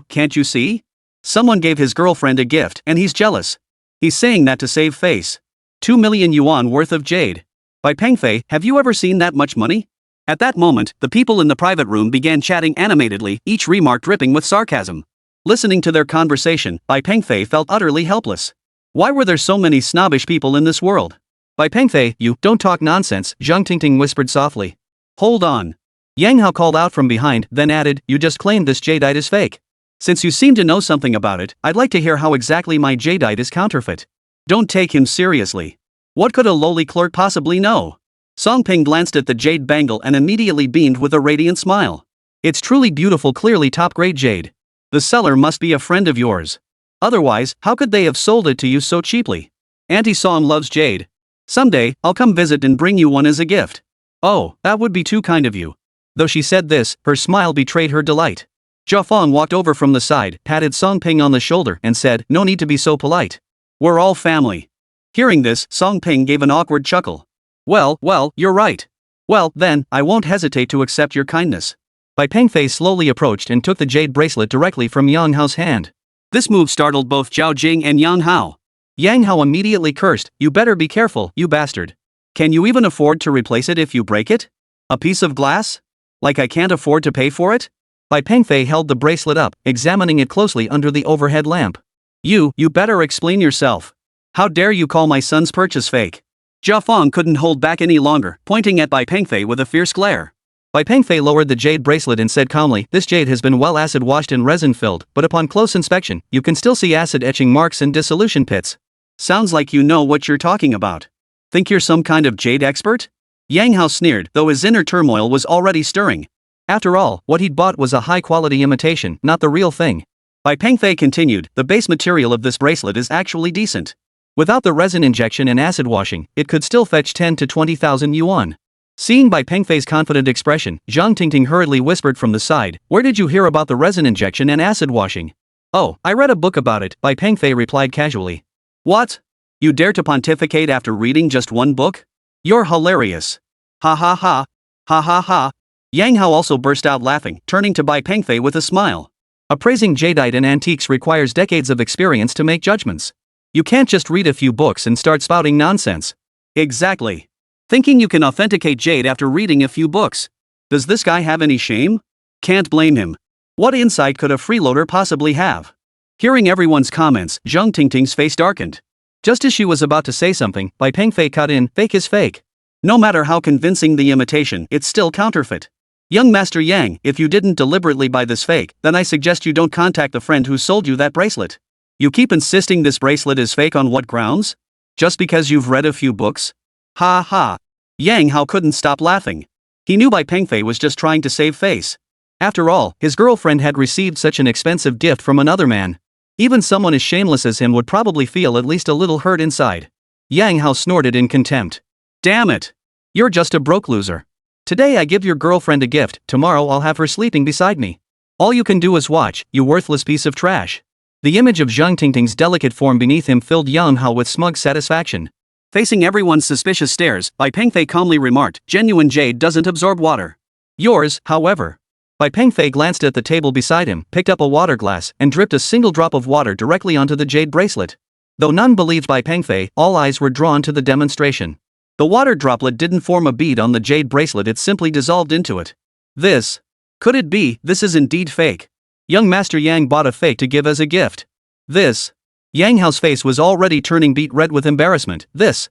A: Can't you see? Someone gave his girlfriend a gift and he's jealous. He's saying that to save face. 2 million yuan worth of jade. Bai Pengfei, have you ever seen that much money?" At that moment, the people in the private room began chatting animatedly, each remark dripping with sarcasm. Listening to their conversation, Bai Pengfei felt utterly helpless. Why were there so many snobbish people in this world? "Bai Pengfei, you don't talk nonsense," Zhang Tingting whispered softly. "Hold on." Yang Hao called out from behind, then added, "You just claimed this jadeite is fake. Since you seem to know something about it, I'd like to hear how exactly my jadeite is counterfeit." "Don't take him seriously. What could a lowly clerk possibly know?" Song Ping glanced at the jade bangle and immediately beamed with a radiant smile. "It's truly beautiful, clearly top-grade jade. The seller must be a friend of yours. Otherwise, how could they have sold it to you so cheaply? Auntie Song loves jade. Someday, I'll come visit and bring you one as a gift." "Oh, that would be too kind of you." Though she said this, her smile betrayed her delight. Jia Fong walked over from the side, patted Song Ping on the shoulder, and said, "No need to be so polite. We're all family." Hearing this, Song Ping gave an awkward chuckle. Well, you're right. Well, then, I won't hesitate to accept your kindness." Bai Pengfei slowly approached and took the jade bracelet directly from Yang Hao's hand. This move startled both Zhao Jing and Yang Hao. Yang Hao immediately cursed, "You better be careful, you bastard. Can you even afford to replace it if you break it? A piece of glass? Like I can't afford to pay for it?" Bai Pengfei held the bracelet up, examining it closely under the overhead lamp. You better explain yourself. How dare you call my son's purchase fake?" Jia Fong couldn't hold back any longer, pointing at Bai Pengfei with a fierce glare. Bai Pengfei lowered the jade bracelet and said calmly, "This jade has been well acid washed and resin filled, but upon close inspection, you can still see acid etching marks and dissolution pits." "Sounds like you know what you're talking about. Think you're some kind of jade expert?" Yang Hao sneered, though his inner turmoil was already stirring. After all, what he'd bought was a high-quality imitation, not the real thing. Bai Pengfei continued, "The base material of this bracelet is actually decent. Without the resin injection and acid washing, it could still fetch 10 to 20,000 yuan. Seeing Bai Pengfei's confident expression, Zhang Tingting hurriedly whispered from the side, "Where did you hear about the resin injection and acid washing?" "Oh, I read a book about it," Bai Pengfei replied casually. "What? You dare to pontificate after reading just one book? You're hilarious. Ha ha ha. Ha ha ha." Yang Hao also burst out laughing, turning to Bai Pengfei with a smile. Appraising jadeite and antiques requires decades of experience to make judgments. You can't just read a few books and start spouting nonsense. Exactly. Thinking you can authenticate jade after reading a few books. Does this guy have any shame? Can't blame him. What insight could a freeloader possibly have? Hearing everyone's comments, Zhang Tingting's face darkened. Just as she was about to say something, Bai Pengfei cut in, fake is fake. No matter how convincing the imitation, it's still counterfeit. Young Master Yang, if you didn't deliberately buy this fake, then I suggest you don't contact the friend who sold you that bracelet. You keep insisting this bracelet is fake on what grounds? Just because you've read a few books? Ha ha. Yang Hao couldn't stop laughing. He knew Bai Pengfei was just trying to save face. After all, his girlfriend had received such an expensive gift from another man. Even someone as shameless as him would probably feel at least a little hurt inside. Yang Hao snorted in contempt. Damn it. You're just a broke loser. Today I give your girlfriend a gift, tomorrow I'll have her sleeping beside me. All you can do is watch, you worthless piece of trash. The image of Zhang Tingting's delicate form beneath him filled Yang Hao with smug satisfaction. Facing everyone's suspicious stares, Bai Pengfei calmly remarked, genuine jade doesn't absorb water. Yours, however. Bai Pengfei glanced at the table beside him, picked up a water glass, and dripped a single drop of water directly onto the jade bracelet. Though none believed Bai Pengfei, all eyes were drawn to the demonstration. The water droplet didn't form a bead on the jade bracelet, it simply dissolved into it. This. Could it be, this is indeed fake? Young Master Yang bought a fake to give as a gift. This. Yang Hao's face was already turning beet red with embarrassment. This.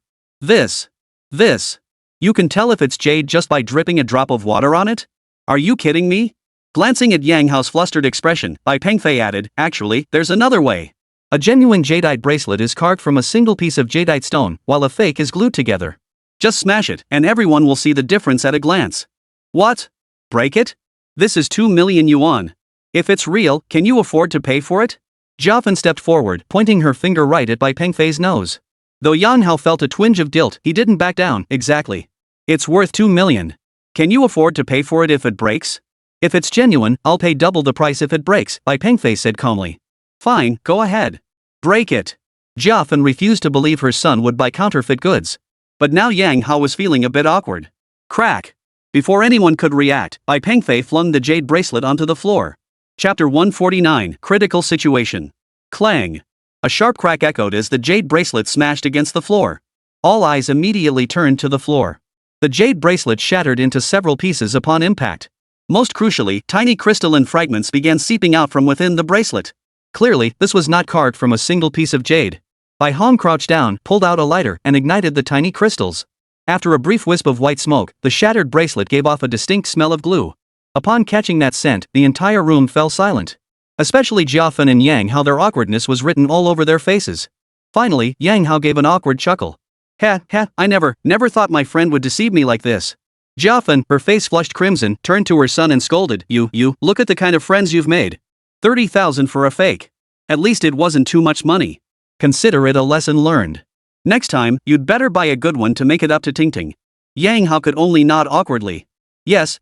A: You can tell if it's jade just by dripping a drop of water on it? Are you kidding me? Glancing at Yang Hao's flustered expression, Bai Pengfei added, actually, there's another way. A genuine jadeite bracelet is carved from a single piece of jadeite stone, while a fake is glued together. Just smash it, and everyone will see the difference at a glance. What? Break it? This is 2 million yuan. If it's real, can you afford to pay for it? Jiafen stepped forward, pointing her finger right at Bai Pengfei's nose. Though Yang Hao felt a twinge of guilt, he didn't back down. Exactly. It's worth 2 million. Can you afford to pay for it if it breaks? If it's genuine, I'll pay double the price if it breaks, Bai Pengfei said calmly. Fine, go ahead. Break it. Jiafen refused to believe her son would buy counterfeit goods. But now Yang Hao was feeling a bit awkward. Crack. Before anyone could react, Bai Pengfei flung the jade bracelet onto the floor. Chapter 149, Critical Situation. Clang. A sharp crack echoed as the jade bracelet smashed against the floor. All eyes immediately turned to the floor. The jade bracelet shattered into several pieces upon impact. Most crucially, tiny crystalline fragments began seeping out from within the bracelet. Clearly, this was not carved from a single piece of jade. Bai Hong crouched down, pulled out a lighter, and ignited the tiny crystals. After a brief wisp of white smoke, the shattered bracelet gave off a distinct smell of glue. Upon catching that scent, the entire room fell silent. Especially Jiafen and Yang Hao, their awkwardness was written all over their faces. Finally, Yang Hao gave an awkward chuckle. I never thought my friend would deceive me like this. Jiafen, her face flushed crimson, turned to her son and scolded, You, look at the kind of friends you've made. 30,000 for a fake. At least it wasn't too much money. Consider it a lesson learned. Next time, you'd better buy a good one to make it up to Tingting. Yang Hao could only nod awkwardly. Yes.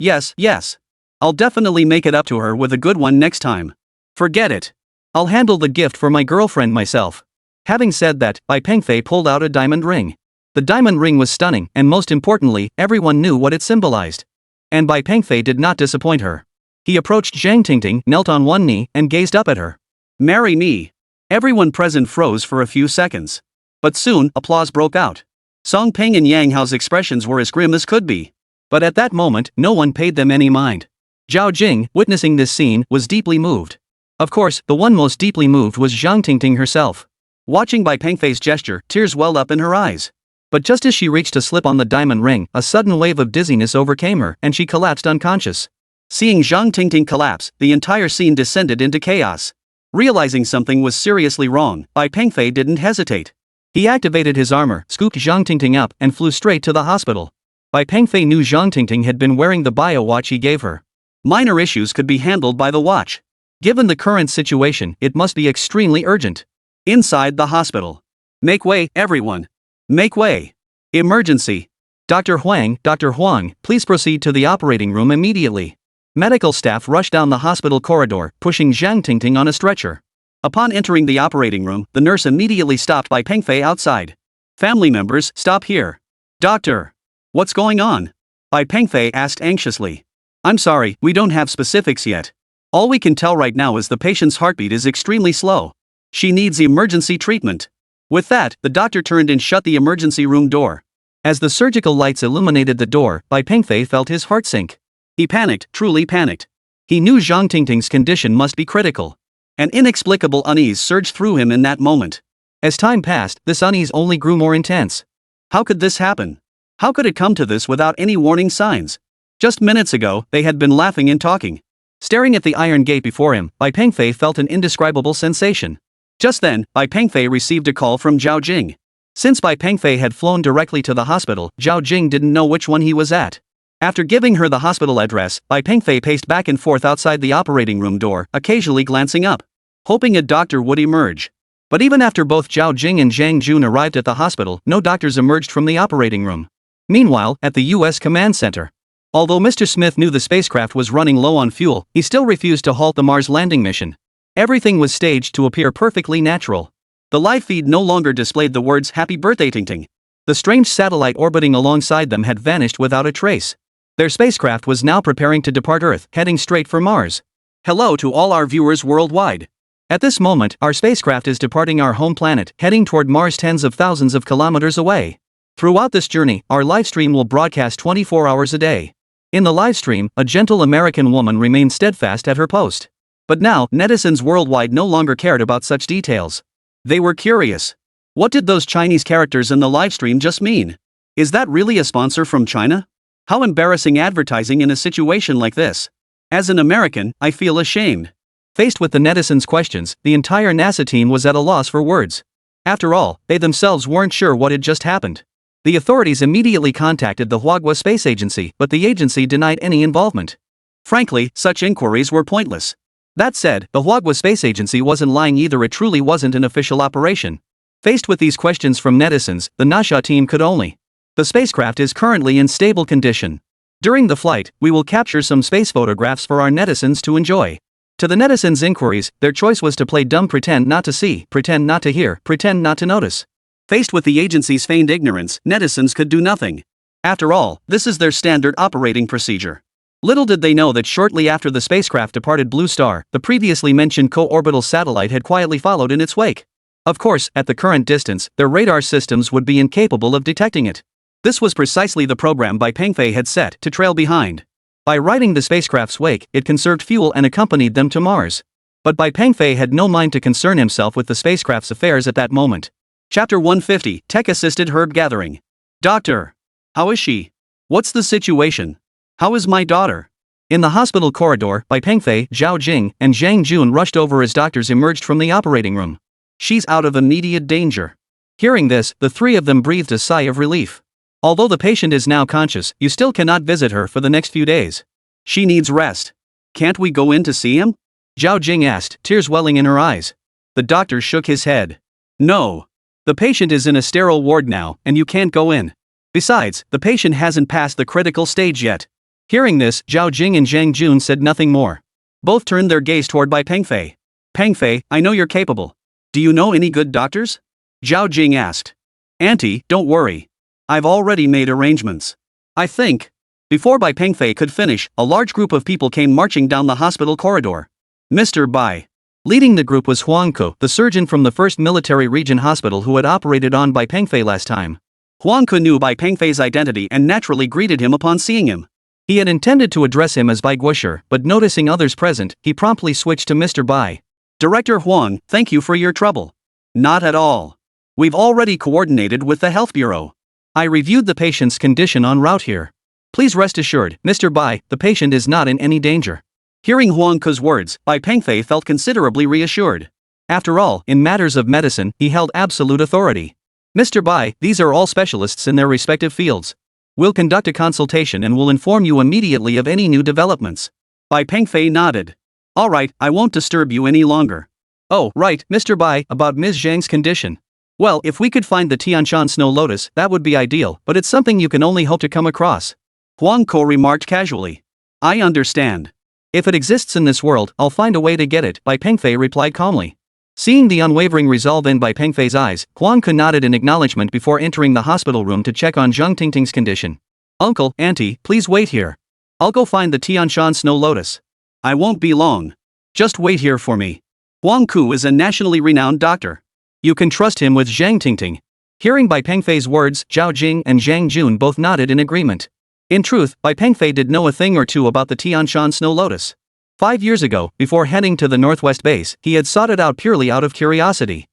A: I'll definitely make it up to her with a good one next time. Forget it. I'll handle the gift for my girlfriend myself. Having said that, Bai Pengfei pulled out a diamond ring. The diamond ring was stunning, and most importantly, everyone knew what it symbolized. And Bai Pengfei did not disappoint her. He approached Zhang Tingting, knelt on one knee, and gazed up at her. Marry me. Everyone present froze for a few seconds. But soon, applause broke out. Song Ping and Yang Hao's expressions were as grim as could be. But at that moment, no one paid them any mind. Zhao Jing, witnessing this scene, was deeply moved. Of course, the one most deeply moved was Zhang Tingting herself. Watching Bai Pengfei's gesture, tears welled up in her eyes. But just as she reached to slip on the diamond ring, a sudden wave of dizziness overcame her, and she collapsed unconscious. Seeing Zhang Tingting collapse, the entire scene descended into chaos. Realizing something was seriously wrong, Bai Pengfei didn't hesitate. He activated his armor, scooped Zhang Tingting up, and flew straight to the hospital. Bai Pengfei knew Zhang Tingting had been wearing the bio watch he gave her. Minor issues could be handled by the watch. Given the current situation, it must be extremely urgent. Inside the hospital. Make way, everyone. Make way. Emergency. Dr. Huang, please proceed to the operating room immediately. Medical staff rushed down the hospital corridor, pushing Zhang Tingting on a stretcher. Upon entering the operating room, the nurse immediately stopped Bai Pengfei outside. Family members, stop here. Doctor. What's going on? Bai Pengfei asked anxiously. I'm sorry, we don't have specifics yet. All we can tell right now is the patient's heartbeat is extremely slow. She needs emergency treatment. With that, the doctor turned and shut the emergency room door. As the surgical lights illuminated the door, Bai Pengfei felt his heart sink. He panicked, truly panicked. He knew Zhang Tingting's condition must be critical. An inexplicable unease surged through him in that moment. As time passed, this unease only grew more intense. How could this happen? How could it come to this without any warning signs? Just minutes ago, they had been laughing and talking. Staring at the iron gate before him, Bai Pengfei felt an indescribable sensation. Just then, Bai Pengfei received a call from Zhao Jing. Since Bai Pengfei had flown directly to the hospital, Zhao Jing didn't know which one he was at. After giving her the hospital address, Bai Pengfei paced back and forth outside the operating room door, occasionally glancing up, hoping a doctor would emerge. But even after both Zhao Jing and Zhang Jun arrived at the hospital, no doctors emerged from the operating room. Meanwhile, at the U.S. command center, although Mr. Smith knew the spacecraft was running low on fuel, he still refused to halt the Mars landing mission. Everything was staged to appear perfectly natural. The live feed no longer displayed the words "Happy Birthday Tingting." The strange satellite orbiting alongside them had vanished without a trace. Their spacecraft was now preparing to depart Earth, heading straight for Mars. Hello to all our viewers worldwide. At this moment, our spacecraft is departing our home planet, heading toward Mars tens of thousands of kilometers away. Throughout this journey, our livestream will broadcast 24 hours a day. In the livestream, a gentle American woman remained steadfast at her post. But now, netizens worldwide no longer cared about such details. They were curious. What did those Chinese characters in the livestream just mean? Is that really a sponsor from China? How embarrassing advertising in a situation like this. As an American, I feel ashamed. Faced with the netizens' questions, the entire NASA team was at a loss for words. After all, they themselves weren't sure what had just happened. The authorities immediately contacted the Huagua Space Agency, but the agency denied any involvement. Frankly, such inquiries were pointless. That said, the Huagua Space Agency wasn't lying either, it truly wasn't an official operation. Faced with these questions from netizens, the NASA team could only. The spacecraft is currently in stable condition. During the flight, we will capture some space photographs for our netizens to enjoy. To the netizens' inquiries, their choice was to play dumb, pretend not to see, pretend not to hear, pretend not to notice. Faced with the agency's feigned ignorance, netizens could do nothing. After all, this is their standard operating procedure. Little did they know that shortly after the spacecraft departed Blue Star, the previously mentioned co-orbital satellite had quietly followed in its wake. Of course, at the current distance, their radar systems would be incapable of detecting it. This was precisely the program Bai Pengfei had set to trail behind. By riding the spacecraft's wake, it conserved fuel and accompanied them to Mars. But Bai Pengfei had no mind to concern himself with the spacecraft's affairs at that moment. Chapter 150, Tech-Assisted Herb Gathering. Doctor. How is she? What's the situation? How is my daughter? In the hospital corridor, Bai Pengfei, Zhao Jing, and Zhang Jun rushed over as doctors emerged from the operating room. She's out of immediate danger. Hearing this, the three of them breathed a sigh of relief. Although the patient is now conscious, you still cannot visit her for the next few days. She needs rest. Can't we go in to see him? Zhao Jing asked, tears welling in her eyes. The doctor shook his head. No. The patient is in a sterile ward now, and you can't go in. Besides, the patient hasn't passed the critical stage yet. Hearing this, Zhao Jing and Zhang Jun said nothing more. Both turned their gaze toward Bai Pengfei. Pengfei, I know you're capable. Do you know any good doctors? Zhao Jing asked. Auntie, don't worry. I've already made arrangements. I think. Before Bai Pengfei could finish, a large group of people came marching down the hospital corridor. Mr. Bai. Leading the group was Huang Ke, the surgeon from the 1st Military Region Hospital who had operated on Bai Pengfei last time. Huang Ke knew Bai Pengfei's identity and naturally greeted him upon seeing him. He had intended to address him as Bai Guosher, but noticing others present, he promptly switched to Mr. Bai. Director Huang, thank you for your trouble. Not at all. We've already coordinated with the Health Bureau. I reviewed the patient's condition en route here. Please rest assured, Mr. Bai, the patient is not in any danger. Hearing Huang Ke's words, Bai Pengfei felt considerably reassured. After all, in matters of medicine, he held absolute authority. Mr. Bai, these are all specialists in their respective fields. We'll conduct a consultation and will inform you immediately of any new developments. Bai Pengfei nodded. All right, I won't disturb you any longer. Oh, right, Mr. Bai, about Ms. Zhang's condition. Well, if we could find the Tianshan snow lotus, that would be ideal, but it's something you can only hope to come across. Huang Ke remarked casually. I understand. If it exists in this world, I'll find a way to get it, Bai Pengfei replied calmly. Seeing the unwavering resolve in Bai Pengfei's eyes, Huang Ke nodded in acknowledgement before entering the hospital room to check on Zhang Tingting's condition. Uncle, Auntie, please wait here. I'll go find the Tianshan snow lotus. I won't be long. Just wait here for me. Huang Ke is a nationally renowned doctor. You can trust him with Zhang Tingting. Hearing Bai Pengfei's words, Zhao Jing and Zhang Jun both nodded in agreement. In truth, Bai Pengfei did know a thing or two about the Tianshan snow lotus. 5 years ago, before heading to the Northwest base, he had sought it out purely out of curiosity.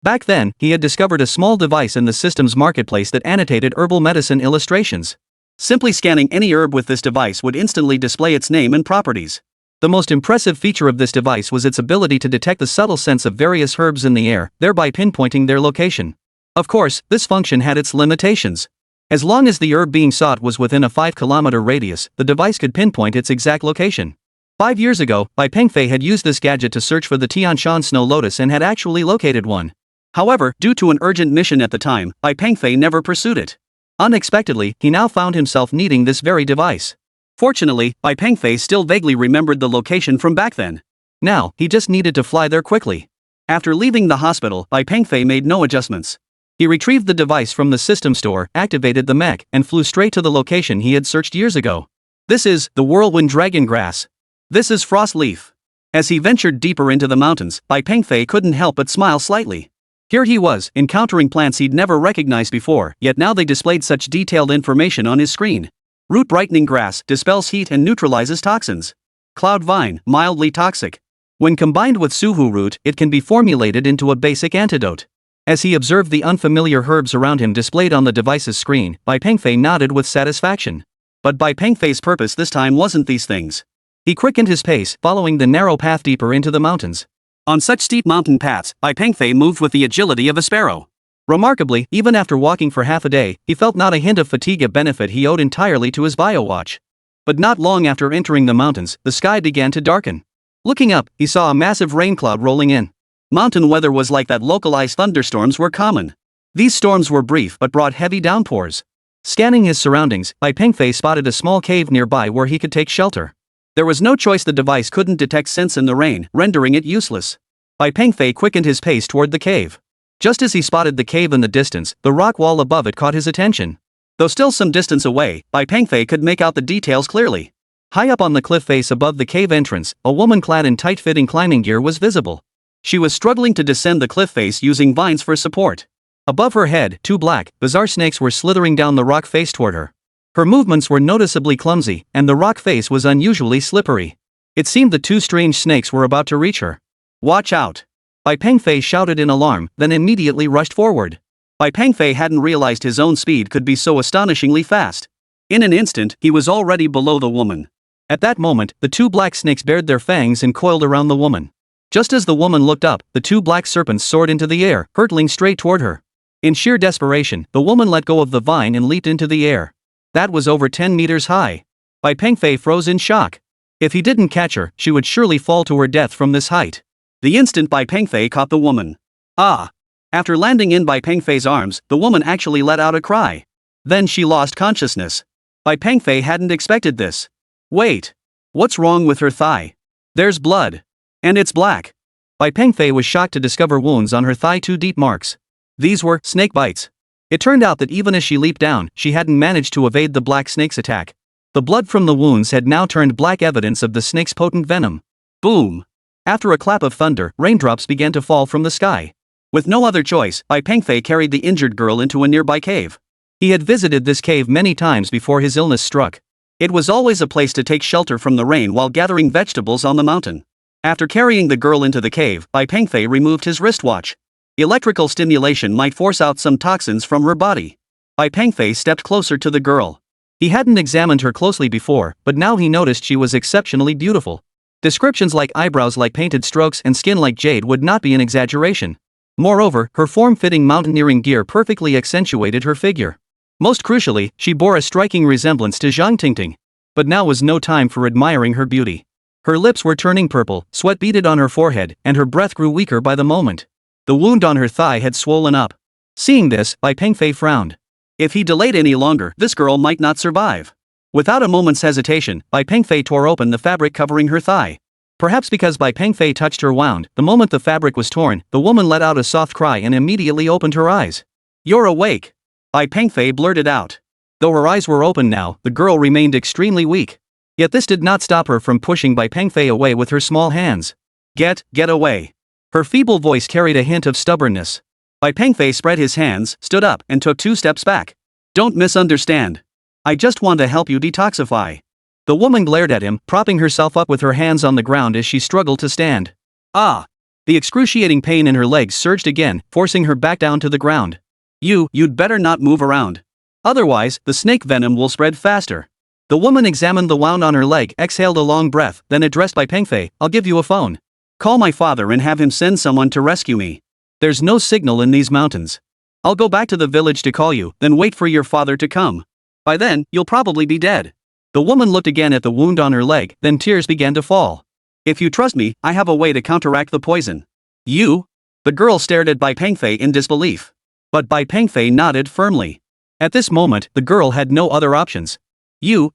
A: Back then, he had discovered a small device in the system's marketplace that annotated herbal medicine illustrations. Simply scanning any herb with this device would instantly display its name and properties. The most impressive feature of this device was its ability to detect the subtle scents of various herbs in the air, thereby pinpointing their location. Of course, this function had its limitations. As long as the herb being sought was within a 5-kilometer radius, the device could pinpoint its exact location. 5 years ago, Bai Pengfei had used this gadget to search for the Tianshan snow lotus and had actually located one. However, due to an urgent mission at the time, Bai Pengfei never pursued it. Unexpectedly, he now found himself needing this very device. Fortunately, Bai Pengfei still vaguely remembered the location from back then. Now, he just needed to fly there quickly. After leaving the hospital, Bai Pengfei made no adjustments. He retrieved the device from the system store, activated the mech, and flew straight to the location he had searched years ago. This is the whirlwind dragon grass. This is frost leaf. As he ventured deeper into the mountains, Bai Pengfei couldn't help but smile slightly. Here he was, encountering plants he'd never recognized before, yet now they displayed such detailed information on his screen. Root brightening grass, dispels heat and neutralizes toxins. Cloud vine, mildly toxic. When combined with suhu root, it can be formulated into a basic antidote. As he observed the unfamiliar herbs around him displayed on the device's screen, Bai Pengfei nodded with satisfaction. But Bai Pengfei's purpose this time wasn't these things. He quickened his pace, following the narrow path deeper into the mountains. On such steep mountain paths, Bai Pengfei moved with the agility of a sparrow. Remarkably, even after walking for half a day, he felt not a hint of fatigue, a benefit he owed entirely to his biowatch. But not long after entering the mountains, the sky began to darken. Looking up, he saw a massive rain cloud rolling in. Mountain weather was like that. Localized thunderstorms were common. These storms were brief but brought heavy downpours. Scanning his surroundings, Bai Pengfei spotted a small cave nearby where he could take shelter. There was no choice, the device couldn't detect scents in the rain, rendering it useless. Bai Pengfei quickened his pace toward the cave. Just as he spotted the cave in the distance, the rock wall above it caught his attention. Though still some distance away, Bai Pengfei could make out the details clearly. High up on the cliff face above the cave entrance, a woman clad in tight-fitting climbing gear was visible. She was struggling to descend the cliff face using vines for support. Above her head, 2 black, bizarre snakes were slithering down the rock face toward her. Her movements were noticeably clumsy, and the rock face was unusually slippery. It seemed the 2 strange snakes were about to reach her. "Watch out!" Bai Pengfei shouted in alarm, then immediately rushed forward. Bai Pengfei hadn't realized his own speed could be so astonishingly fast. In an instant, he was already below the woman. At that moment, the 2 black snakes bared their fangs and coiled around the woman. Just as the woman looked up, the 2 black serpents soared into the air, hurtling straight toward her. In sheer desperation, the woman let go of the vine and leaped into the air. That was over 10 meters high. Bai Pengfei froze in shock. If he didn't catch her, she would surely fall to her death from this height. The instant Bai Pengfei caught the woman. Ah! After landing in Bai Pengfei's arms, the woman actually let out a cry. Then she lost consciousness. Bai Pengfei hadn't expected this. Wait. What's wrong with her thigh? There's blood. And it's black. Bai Pengfei was shocked to discover wounds on her thigh, 2 deep marks. These were snake bites. It turned out that even as she leaped down, she hadn't managed to evade the black snake's attack. The blood from the wounds had now turned black, evidence of the snake's potent venom. Boom! After a clap of thunder, raindrops began to fall from the sky. With no other choice, Bai Pengfei carried the injured girl into a nearby cave. He had visited this cave many times before his illness struck. It was always a place to take shelter from the rain while gathering vegetables on the mountain. After carrying the girl into the cave, Bai Pengfei removed his wristwatch. Electrical stimulation might force out some toxins from her body. Bai Pengfei stepped closer to the girl. He hadn't examined her closely before, but now he noticed she was exceptionally beautiful. Descriptions like eyebrows like painted strokes and skin like jade would not be an exaggeration. Moreover, her form-fitting mountaineering gear perfectly accentuated her figure. Most crucially, she bore a striking resemblance to Zhang Tingting. But now was no time for admiring her beauty. Her lips were turning purple, sweat beaded on her forehead, and her breath grew weaker by the moment. The wound on her thigh had swollen up. Seeing this, Bai Pengfei frowned. If he delayed any longer, this girl might not survive. Without a moment's hesitation, Bai Pengfei tore open the fabric covering her thigh. Perhaps because Bai Pengfei touched her wound, the moment the fabric was torn, the woman let out a soft cry and immediately opened her eyes. "You're awake!" Bai Pengfei blurted out. Though her eyes were open now, the girl remained extremely weak. Yet this did not stop her from pushing Bai Pengfei away with her small hands. Get away." Her feeble voice carried a hint of stubbornness. Bai Pengfei spread his hands, stood up, and took 2 steps back. "Don't misunderstand. I just want to help you detoxify." The woman glared at him, propping herself up with her hands on the ground as she struggled to stand. "Ah! The excruciating pain in her legs surged again, forcing her back down to the ground. You'd better not move around. Otherwise, the snake venom will spread faster. The woman examined the wound on her leg, exhaled a long breath, then addressed Bai Pengfei, I'll give you a phone. Call my father and have him send someone to rescue me. There's no signal in these mountains. I'll go back to the village to call you, then wait for your father to come. By then, you'll probably be dead. The woman looked again at the wound on her leg, then tears began to fall. If you trust me, I have a way to counteract the poison. You? The girl stared at Bai Pengfei in disbelief. But Bai Pengfei nodded firmly. At this moment, the girl had no other options.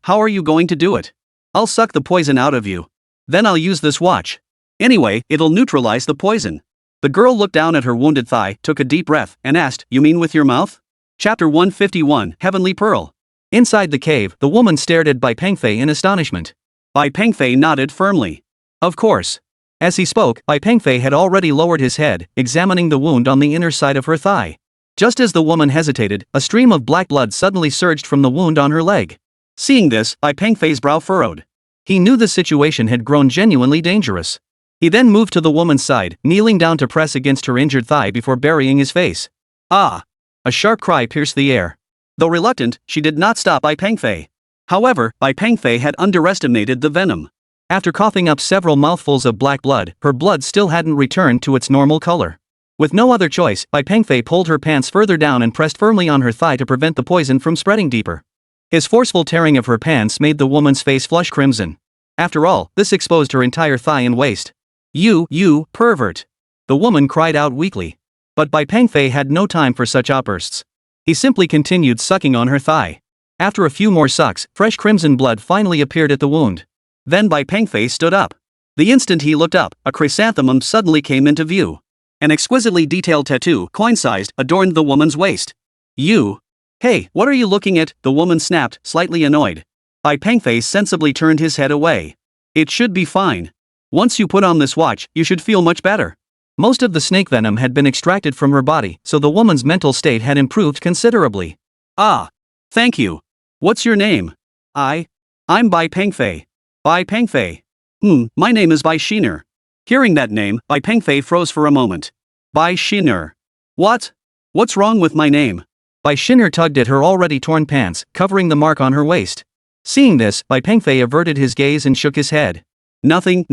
A: How are you going to do it? I'll suck the poison out of you. Then I'll use this watch. Anyway, it'll neutralize the poison. The girl looked down at her wounded thigh, took a deep breath, and asked, You mean with your mouth? Chapter 151, Heavenly Pearl. Inside the cave, the woman stared at Bai Pengfei in astonishment. Bai Pengfei nodded firmly. Of course. As he spoke, Bai Pengfei had already lowered his head, examining the wound on the inner side of her thigh. Just as the woman hesitated, a stream of black blood suddenly surged from the wound on her leg. Seeing this, Bai Pengfei's brow furrowed. He knew the situation had grown genuinely dangerous. He then moved to the woman's side, kneeling down to press against her injured thigh before burying his face. Ah! A sharp cry pierced the air. Though reluctant, she did not stop Bai Pengfei. However, Bai Pengfei had underestimated the venom. After coughing up several mouthfuls of black blood, her blood still hadn't returned to its normal color. With no other choice, Bai Pengfei pulled her pants further down and pressed firmly on her thigh to prevent the poison from spreading deeper. His forceful tearing of her pants made the woman's face flush crimson. After all, this exposed her entire thigh and waist. You pervert! The woman cried out weakly. But Bai Pengfei had no time for such outbursts. He simply continued sucking on her thigh. After a few more sucks, fresh crimson blood finally appeared at the wound. Then Bai Pengfei stood up. The instant he looked up, a chrysanthemum suddenly came into view. An exquisitely detailed tattoo, coin-sized, adorned the woman's waist. Hey, what are you looking at? The woman snapped, slightly annoyed. Bai Pengfei sensibly turned his head away. It should be fine. Once you put on this watch, you should feel much better. Most of the snake venom had been extracted from her body, so the woman's mental state had improved considerably. Ah. Thank you. What's your name? I'm Bai Pengfei. Bai Pengfei. My name is Bai Shiner. Hearing that name, Bai Pengfei froze for a moment. Bai Shiner. What's wrong with my name? Bai Shiner tugged at her already torn pants, covering the mark on her waist. Seeing this, Bai Pengfei averted his gaze and shook his head. Nothing.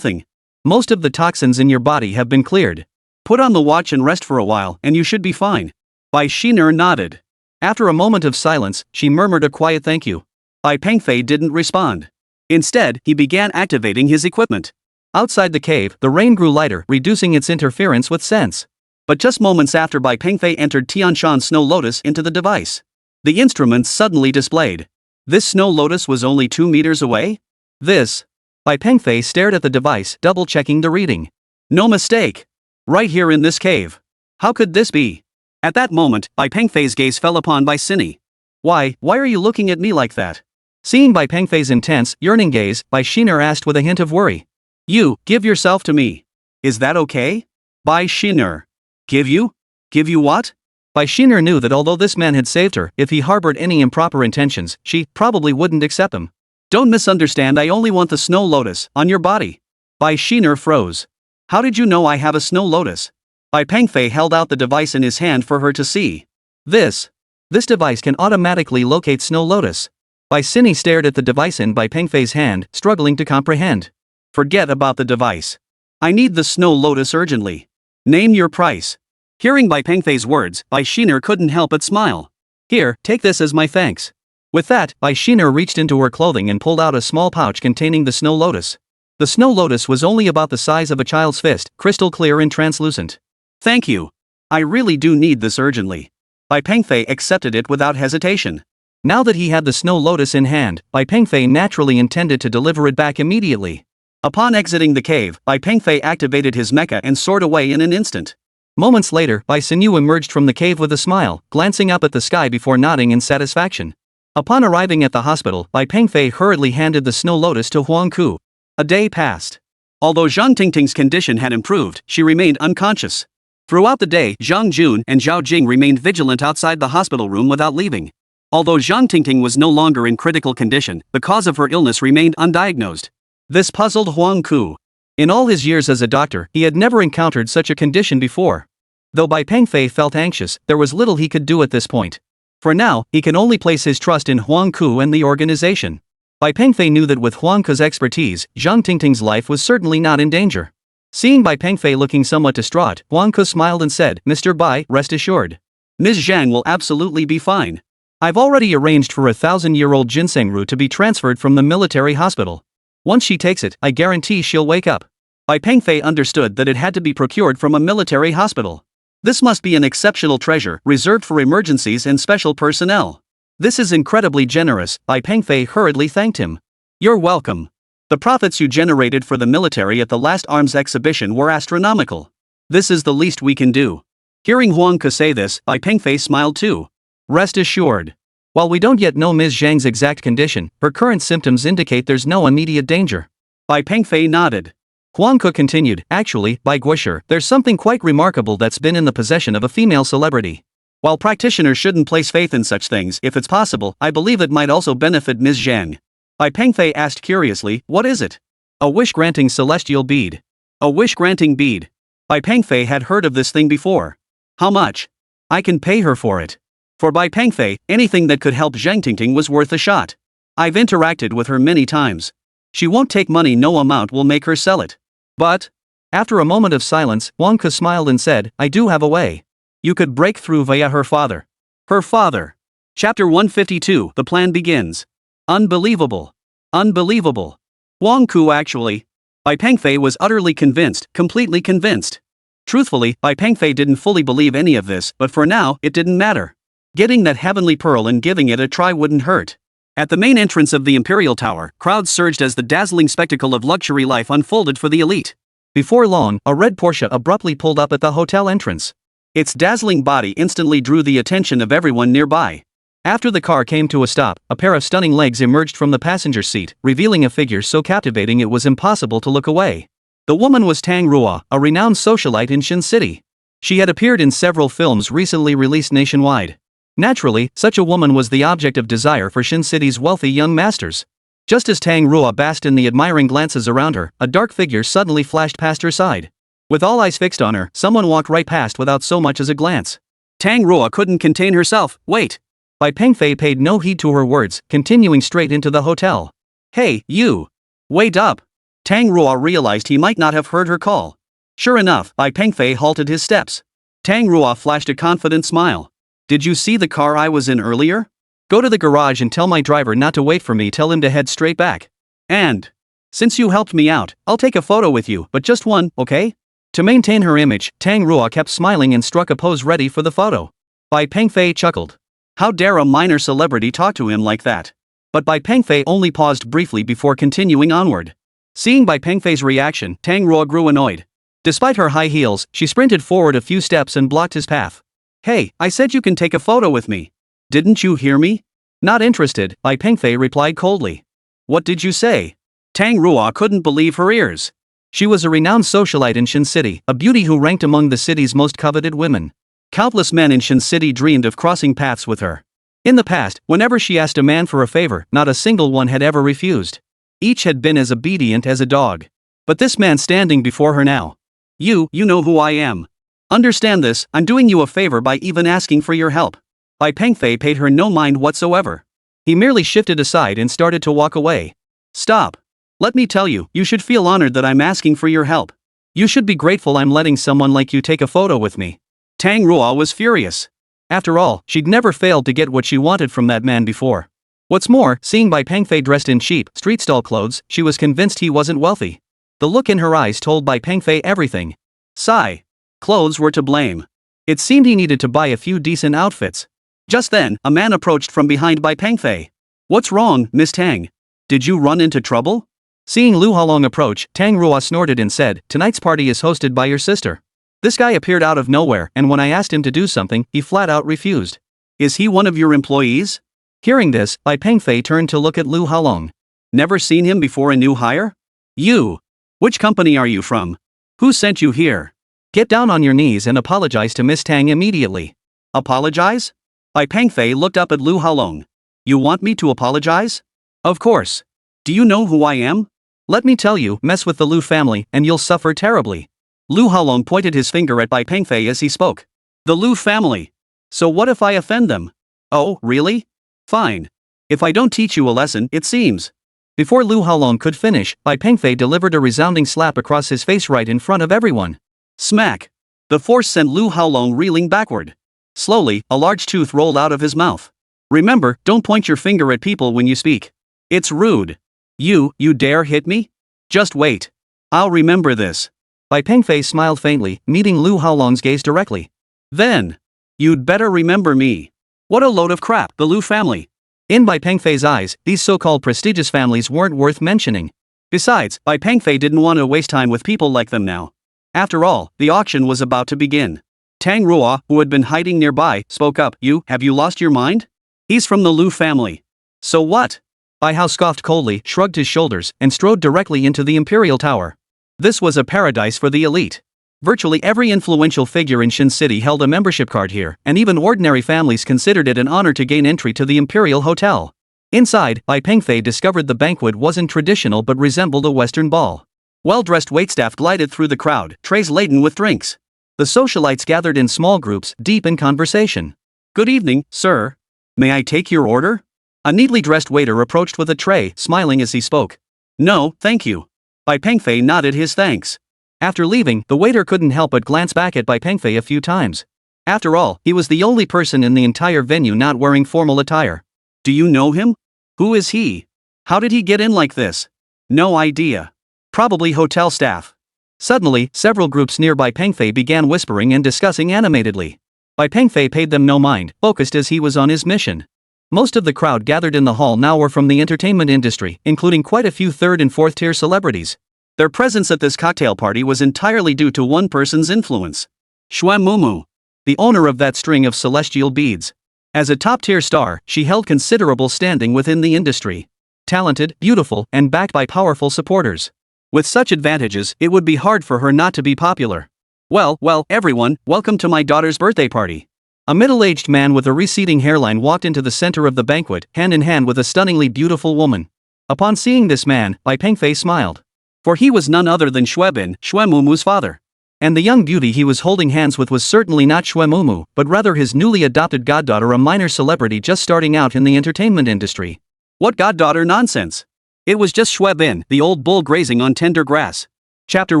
A: Most of the toxins in your body have been cleared. Put on the watch and rest for a while, and you should be fine. Bai Shiner nodded. After a moment of silence, she murmured a quiet thank you. Bai Pengfei didn't respond. Instead, he began activating his equipment. Outside the cave, the rain grew lighter, reducing its interference with sense. But just moments after Bai Pengfei entered Tianshan's Snow Lotus into the device, the instrument suddenly displayed. This Snow Lotus was only 2 meters away? Bai Pengfei stared at the device, double-checking the reading. No mistake. Right here in this cave. How could this be? At that moment, Bai Pengfei's gaze fell upon Bai Sini. Why are you looking at me like that? Seeing Bai Pengfei's intense, yearning gaze, Bai Shiner asked with a hint of worry. You, give yourself to me. Is that okay? Bai Shiner. Give you? Give you what? Bai Shiner knew that although this man had saved her, if he harbored any improper intentions, she probably wouldn't accept him. Don't misunderstand, I only want the Snow Lotus, on your body. Bai Shiner froze. How did you know I have a Snow Lotus? Bai Pengfei held out the device in his hand for her to see. This device can automatically locate Snow Lotus. Bai Sini stared at the device in Bai Pengfei's hand, struggling to comprehend. Forget about the device. I need the Snow Lotus urgently. Name your price. Hearing Bai Pengfei's words, Bai Shiner couldn't help but smile. Here, take this as my thanks. With that, Bai Shiner reached into her clothing and pulled out a small pouch containing the Snow Lotus. The Snow Lotus was only about the size of a child's fist, crystal clear and translucent. Thank you. I really do need this urgently. Bai Pengfei accepted it without hesitation. Now that he had the Snow Lotus in hand, Bai Pengfei naturally intended to deliver it back immediately. Upon exiting the cave, Bai Pengfei activated his mecha and soared away in an instant. Moments later, Bai Sinu emerged from the cave with a smile, glancing up at the sky before nodding in satisfaction. Upon arriving at the hospital, Bai Pengfei hurriedly handed the Snow Lotus to Huang Ku. A day passed. Although Zhang Tingting's condition had improved, she remained unconscious. Throughout the day, Zhang Jun and Zhao Jing remained vigilant outside the hospital room without leaving. Although Zhang Tingting was no longer in critical condition, the cause of her illness remained undiagnosed. This puzzled Huang Ku. In all his years as a doctor, he had never encountered such a condition before. Though Bai Pengfei felt anxious, there was little he could do at this point. For now, he can only place his trust in Huang Ku and the organization. Bai Pengfei knew that with Huang Ku's expertise, Zhang Tingting's life was certainly not in danger. Seeing Bai Pengfei looking somewhat distraught, Huang Ku smiled and said, "Mr. Bai, rest assured. Ms. Zhang will absolutely be fine. I've already arranged for a 1,000-year-old ginseng root to be transferred from the military hospital. Once she takes it, I guarantee she'll wake up." Bai Pengfei understood that it had to be procured from a military hospital. This must be an exceptional treasure, reserved for emergencies and special personnel. "This is incredibly generous," Bai Pengfei hurriedly thanked him. "You're welcome. The profits you generated for the military at the last arms exhibition were astronomical. This is the least we can do." Hearing Huang Ku say this, Bai Pengfei smiled too. "Rest assured. While we don't yet know Ms. Zhang's exact condition, her current symptoms indicate there's no immediate danger." Bai Pengfei nodded. Huang Ku continued, "Actually, Bai Guisher, there's something quite remarkable that's been in the possession of a female celebrity. While practitioners shouldn't place faith in such things, if it's possible, I believe it might also benefit Ms. Zhang." Bai Pengfei asked curiously, "What is it?" "A wish-granting celestial bead." "A wish-granting bead." Bai Pengfei had heard of this thing before. "How much?" "I can pay her for it." For Bai Pengfei, anything that could help Zhang Tingting was worth a shot. "I've interacted with her many times. She won't take money, no amount will make her sell it." "But..." After a moment of silence, Huang Ku smiled and said, "I do have a way. You could break through via her father." Her father. Chapter 152, the plan begins. Unbelievable. Unbelievable. Huang Ku actually. Bai Pengfei was utterly convinced, completely convinced. Truthfully, Bai Pengfei didn't fully believe any of this, but for now, it didn't matter. Getting that heavenly pearl and giving it a try wouldn't hurt. At the main entrance of the Imperial Tower, crowds surged as the dazzling spectacle of luxury life unfolded for the elite. Before long, a red Porsche abruptly pulled up at the hotel entrance. Its dazzling body instantly drew the attention of everyone nearby. After the car came to a stop, a pair of stunning legs emerged from the passenger seat, revealing a figure so captivating it was impossible to look away. The woman was Tang Ruo, a renowned socialite in Xin City. She had appeared in several films recently released nationwide. Naturally, such a woman was the object of desire for Xin City's wealthy young masters. Just as Tang Ruo basked in the admiring glances around her, a dark figure suddenly flashed past her side. With all eyes fixed on her, someone walked right past without so much as a glance. Tang Ruo couldn't contain herself. "Wait!" Bai Pengfei paid no heed to her words, continuing straight into the hotel. "Hey, you! Wait up!" Tang Ruo realized he might not have heard her call. Sure enough, Bai Pengfei halted his steps. Tang Ruo flashed a confident smile. "Did you see the car I was in earlier? Go to the garage and tell my driver not to wait for me, tell him to head straight back. And since you helped me out, I'll take a photo with you, but just one, okay?" To maintain her image, Tang Ruo kept smiling and struck a pose ready for the photo. Bai Pengfei chuckled. How dare a minor celebrity talk to him like that? But Bai Pengfei only paused briefly before continuing onward. Seeing Bai Pengfei's reaction, Tang Ruo grew annoyed. Despite her high heels, she sprinted forward a few steps and blocked his path. "Hey, I said you can take a photo with me. Didn't you hear me?" "Not interested," Bai Pengfei replied coldly. "What did you say?" Tang Ruo couldn't believe her ears. She was a renowned socialite in Xin City, a beauty who ranked among the city's most coveted women. Countless men in Xin City dreamed of crossing paths with her. In the past, whenever she asked a man for a favor, not a single one had ever refused. Each had been as obedient as a dog. But this man standing before her now. You know who I am. Understand this, I'm doing you a favor by even asking for your help." Bai Pengfei paid her no mind whatsoever. He merely shifted aside and started to walk away. "Stop. Let me tell you, you should feel honored that I'm asking for your help. You should be grateful I'm letting someone like you take a photo with me." Tang Ruo was furious. After all, she'd never failed to get what she wanted from that man before. What's more, seeing Bai Pengfei dressed in cheap, street stall clothes, she was convinced he wasn't wealthy. The look in her eyes told Bai Pengfei everything. Sigh. Clothes were to blame. It seemed he needed to buy a few decent outfits. Just then, a man approached from behind Bai Pengfei. "What's wrong, Miss Tang? Did you run into trouble?" Seeing Lu Halong approach, Tang Ruo snorted and said, "Tonight's party is hosted by your sister." This guy appeared out of nowhere, and when I asked him to do something, he flat out refused. "Is he one of your employees?" Hearing this, Bai Pengfei turned to look at Lu Halong. "Never seen him before, a new hire? You. Which company are you from? Who sent you here? Get down on your knees and apologize to Miss Tang immediately." "Apologize?" Bai Pengfei looked up at Lu Halong. "You want me to apologize?" "Of course. Do you know who I am?" Let me tell you, mess with the Lu family, and you'll suffer terribly. Lu Haolong pointed his finger at Bai Pengfei as he spoke. The Lu family. So what if I offend them? Oh, really? Fine. If I don't teach you a lesson, it seems. Before Lu Haolong could finish, Bai Pengfei delivered a resounding slap across his face right in front of everyone. Smack. The force sent Lu Haolong reeling backward. Slowly, a large tooth rolled out of his mouth. Remember, don't point your finger at people when you speak. It's rude. You dare hit me? Just wait. I'll remember this. Bai Pengfei smiled faintly, meeting Lu Haolong's gaze directly. Then. You'd better remember me. What a load of crap, the Lu family. In Bai Pengfei's eyes, these so-called prestigious families weren't worth mentioning. Besides, Bai Pengfei didn't want to waste time with people like them now. After all, the auction was about to begin. Tang Ruo, who had been hiding nearby, spoke up. Have you lost your mind? He's from the Lu family. So what? Bai Hao scoffed coldly, shrugged his shoulders, and strode directly into the Imperial Tower. This was a paradise for the elite. Virtually every influential figure in Shin City held a membership card here, and even ordinary families considered it an honor to gain entry to the Imperial Hotel. Inside, Bai Pengfei discovered the banquet wasn't traditional but resembled a Western ball. Well-dressed waitstaff glided through the crowd, trays laden with drinks. The socialites gathered in small groups, deep in conversation. Good evening, sir. May I take your order? A neatly dressed waiter approached with a tray, smiling as he spoke. No, thank you. Bai Pengfei nodded his thanks. After leaving, the waiter couldn't help but glance back at Bai Pengfei a few times. After all, he was the only person in the entire venue not wearing formal attire. Do you know him? Who is he? How did he get in like this? No idea. Probably hotel staff. Suddenly, several groups near Bai Pengfei began whispering and discussing animatedly. Bai Pengfei paid them no mind, focused as he was on his mission. Most of the crowd gathered in the hall now were from the entertainment industry, including quite a few third and fourth tier celebrities. Their presence at this cocktail party was entirely due to one person's influence. Xue Mumu, the owner of that string of celestial beads. As a top-tier star, she held considerable standing within the industry. Talented, beautiful, and backed by powerful supporters. With such advantages, it would be hard for her not to be popular. Well, everyone, welcome to my daughter's birthday party. A middle-aged man with a receding hairline walked into the center of the banquet, hand in hand with a stunningly beautiful woman. Upon seeing this man, Bai Pengfei smiled. For he was none other than Xue Bin, Xue Mumu's father. And the young beauty he was holding hands with was certainly not Xue Mumu, but rather his newly adopted goddaughter, a minor celebrity just starting out in the entertainment industry. What goddaughter nonsense! It was just Xue Bin, the old bull grazing on tender grass. Chapter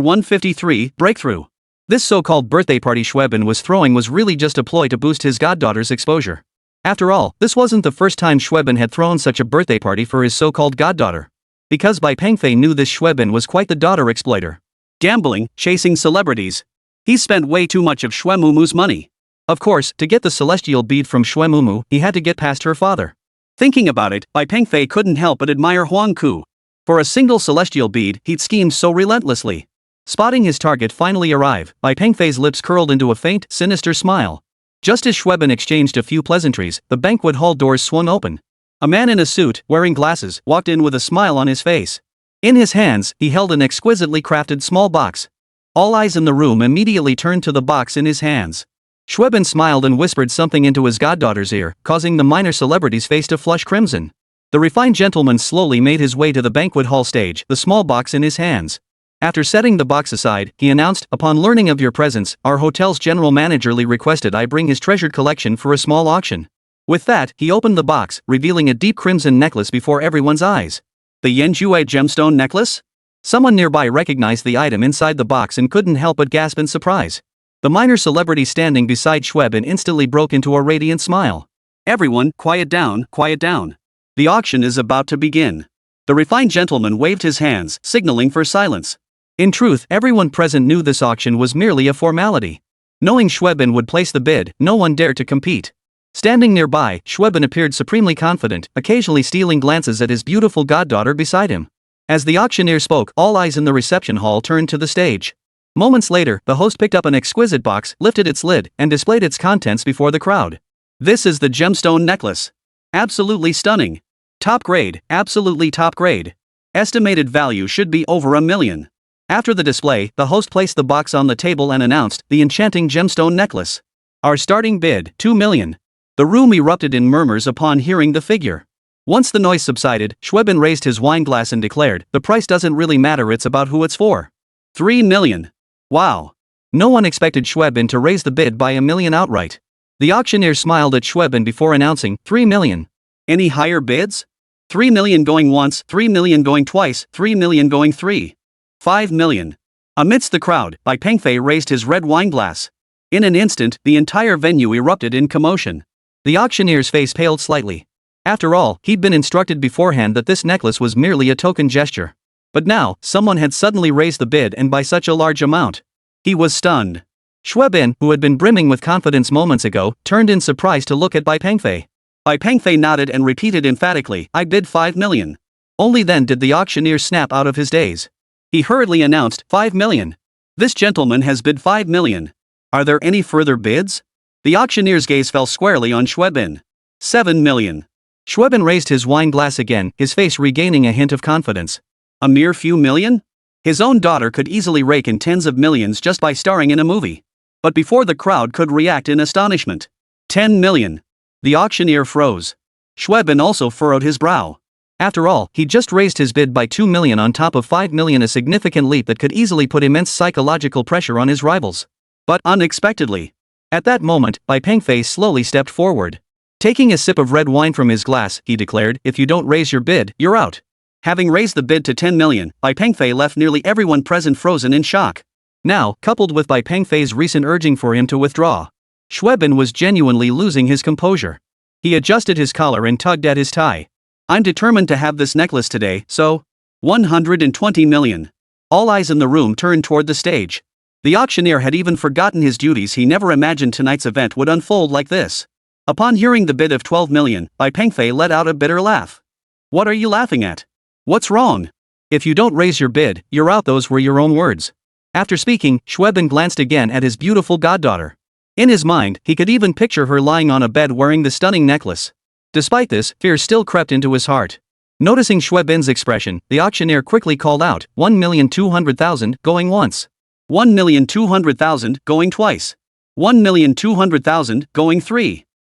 A: 153, Breakthrough. This so-called birthday party Xue Bin was throwing was really just a ploy to boost his goddaughter's exposure. After all, this wasn't the first time Xue Bin had thrown such a birthday party for his so-called goddaughter. Because Bai Pengfei knew this Xue Bin was quite the daughter exploiter. Gambling, chasing celebrities. He spent way too much of Xue Mumu's money. Of course, to get the celestial bead from Xue Mumu, he had to get past her father. Thinking about it, Bai Pengfei couldn't help but admire Huang Ku. For a single celestial bead, he'd schemed so relentlessly. Spotting his target finally arrive, Bai Pengfei's lips curled into a faint, sinister smile. Just as Xue Bin exchanged a few pleasantries, the banquet hall doors swung open. A man in a suit, wearing glasses, walked in with a smile on his face. In his hands, he held an exquisitely crafted small box. All eyes in the room immediately turned to the box in his hands. Xue Bin smiled and whispered something into his goddaughter's ear, causing the minor celebrity's face to flush crimson. The refined gentleman slowly made his way to the banquet hall stage, the small box in his hands. After setting the box aside, he announced, upon learning of your presence, our hotel's general managerly requested I bring his treasured collection for a small auction. With that, he opened the box, revealing a deep crimson necklace before everyone's eyes. The Yanjue gemstone necklace? Someone nearby recognized the item inside the box and couldn't help but gasp in surprise. The minor celebrity standing beside Xue Bin instantly broke into a radiant smile. Everyone, quiet down, quiet down. The auction is about to begin. The refined gentleman waved his hands, signaling for silence. In truth, everyone present knew this auction was merely a formality. Knowing Xue Bin would place the bid, no one dared to compete. Standing nearby, Xue Bin appeared supremely confident, occasionally stealing glances at his beautiful goddaughter beside him. As the auctioneer spoke, all eyes in the reception hall turned to the stage. Moments later, the host picked up an exquisite box, lifted its lid, and displayed its contents before the crowd. This is the gemstone necklace. Absolutely stunning. Top grade, absolutely top grade. Estimated value should be over $1 million. After the display, the host placed the box on the table and announced, the enchanting gemstone necklace. Our starting bid, $2 million. The room erupted in murmurs upon hearing the figure. Once the noise subsided, Schweben raised his wineglass and declared, "The price doesn't really matter, it's about who it's for." 3 million. Wow. No one expected Schweben to raise the bid by $1 million outright. The auctioneer smiled at Schweben before announcing, 3 million. Any higher bids? 3 million going once, 3 million going twice, 3 million going 5 million. Amidst the crowd, Bai Pengfei raised his red wineglass. In an instant, the entire venue erupted in commotion. The auctioneer's face paled slightly. After all, he'd been instructed beforehand that this necklace was merely a token gesture. But now, someone had suddenly raised the bid, and by such a large amount. He was stunned. Schweben, who had been brimming with confidence moments ago, turned in surprise to look at Bai Pengfei. Bai Pengfei nodded and repeated emphatically, "I bid 5 million. Only then did the auctioneer snap out of his daze. He hurriedly announced, 5 million. This gentleman has bid 5 million. Are there any further bids? The auctioneer's gaze fell squarely on Schweben. 7 million. Schweben raised his wine glass again, his face regaining a hint of confidence. A mere few million? His own daughter could easily rake in tens of millions just by starring in a movie. But before the crowd could react in astonishment. 10 million. The auctioneer froze. Schweben also furrowed his brow. After all, he'd just raised his bid by 2 million on top of 5 million, a significant leap that could easily put immense psychological pressure on his rivals. But unexpectedly, at that moment, Bai Pengfei slowly stepped forward. Taking a sip of red wine from his glass, he declared, "If you don't raise your bid, you're out." Having raised the bid to 10 million, Bai Pengfei left nearly everyone present frozen in shock. Now, coupled with Bai Pengfei's recent urging for him to withdraw, Schweben was genuinely losing his composure. He adjusted his collar and tugged at his tie. "I'm determined to have this necklace today, so 120 million. All eyes in the room turned toward the stage. The auctioneer had even forgotten his duties. He never imagined tonight's event would unfold like this. Upon hearing the bid of 12 million, Bai Pengfei let out a bitter laugh. "What are you laughing at? What's wrong? If you don't raise your bid, you're out." Those were your own words. After speaking, Schweben glanced again at his beautiful goddaughter. In his mind, he could even picture her lying on a bed wearing the stunning necklace. Despite this, fear still crept into his heart. Noticing Schweben's expression, the auctioneer quickly called out, 1,200,000, going once. 1,200,000, going twice. 1,200,000, going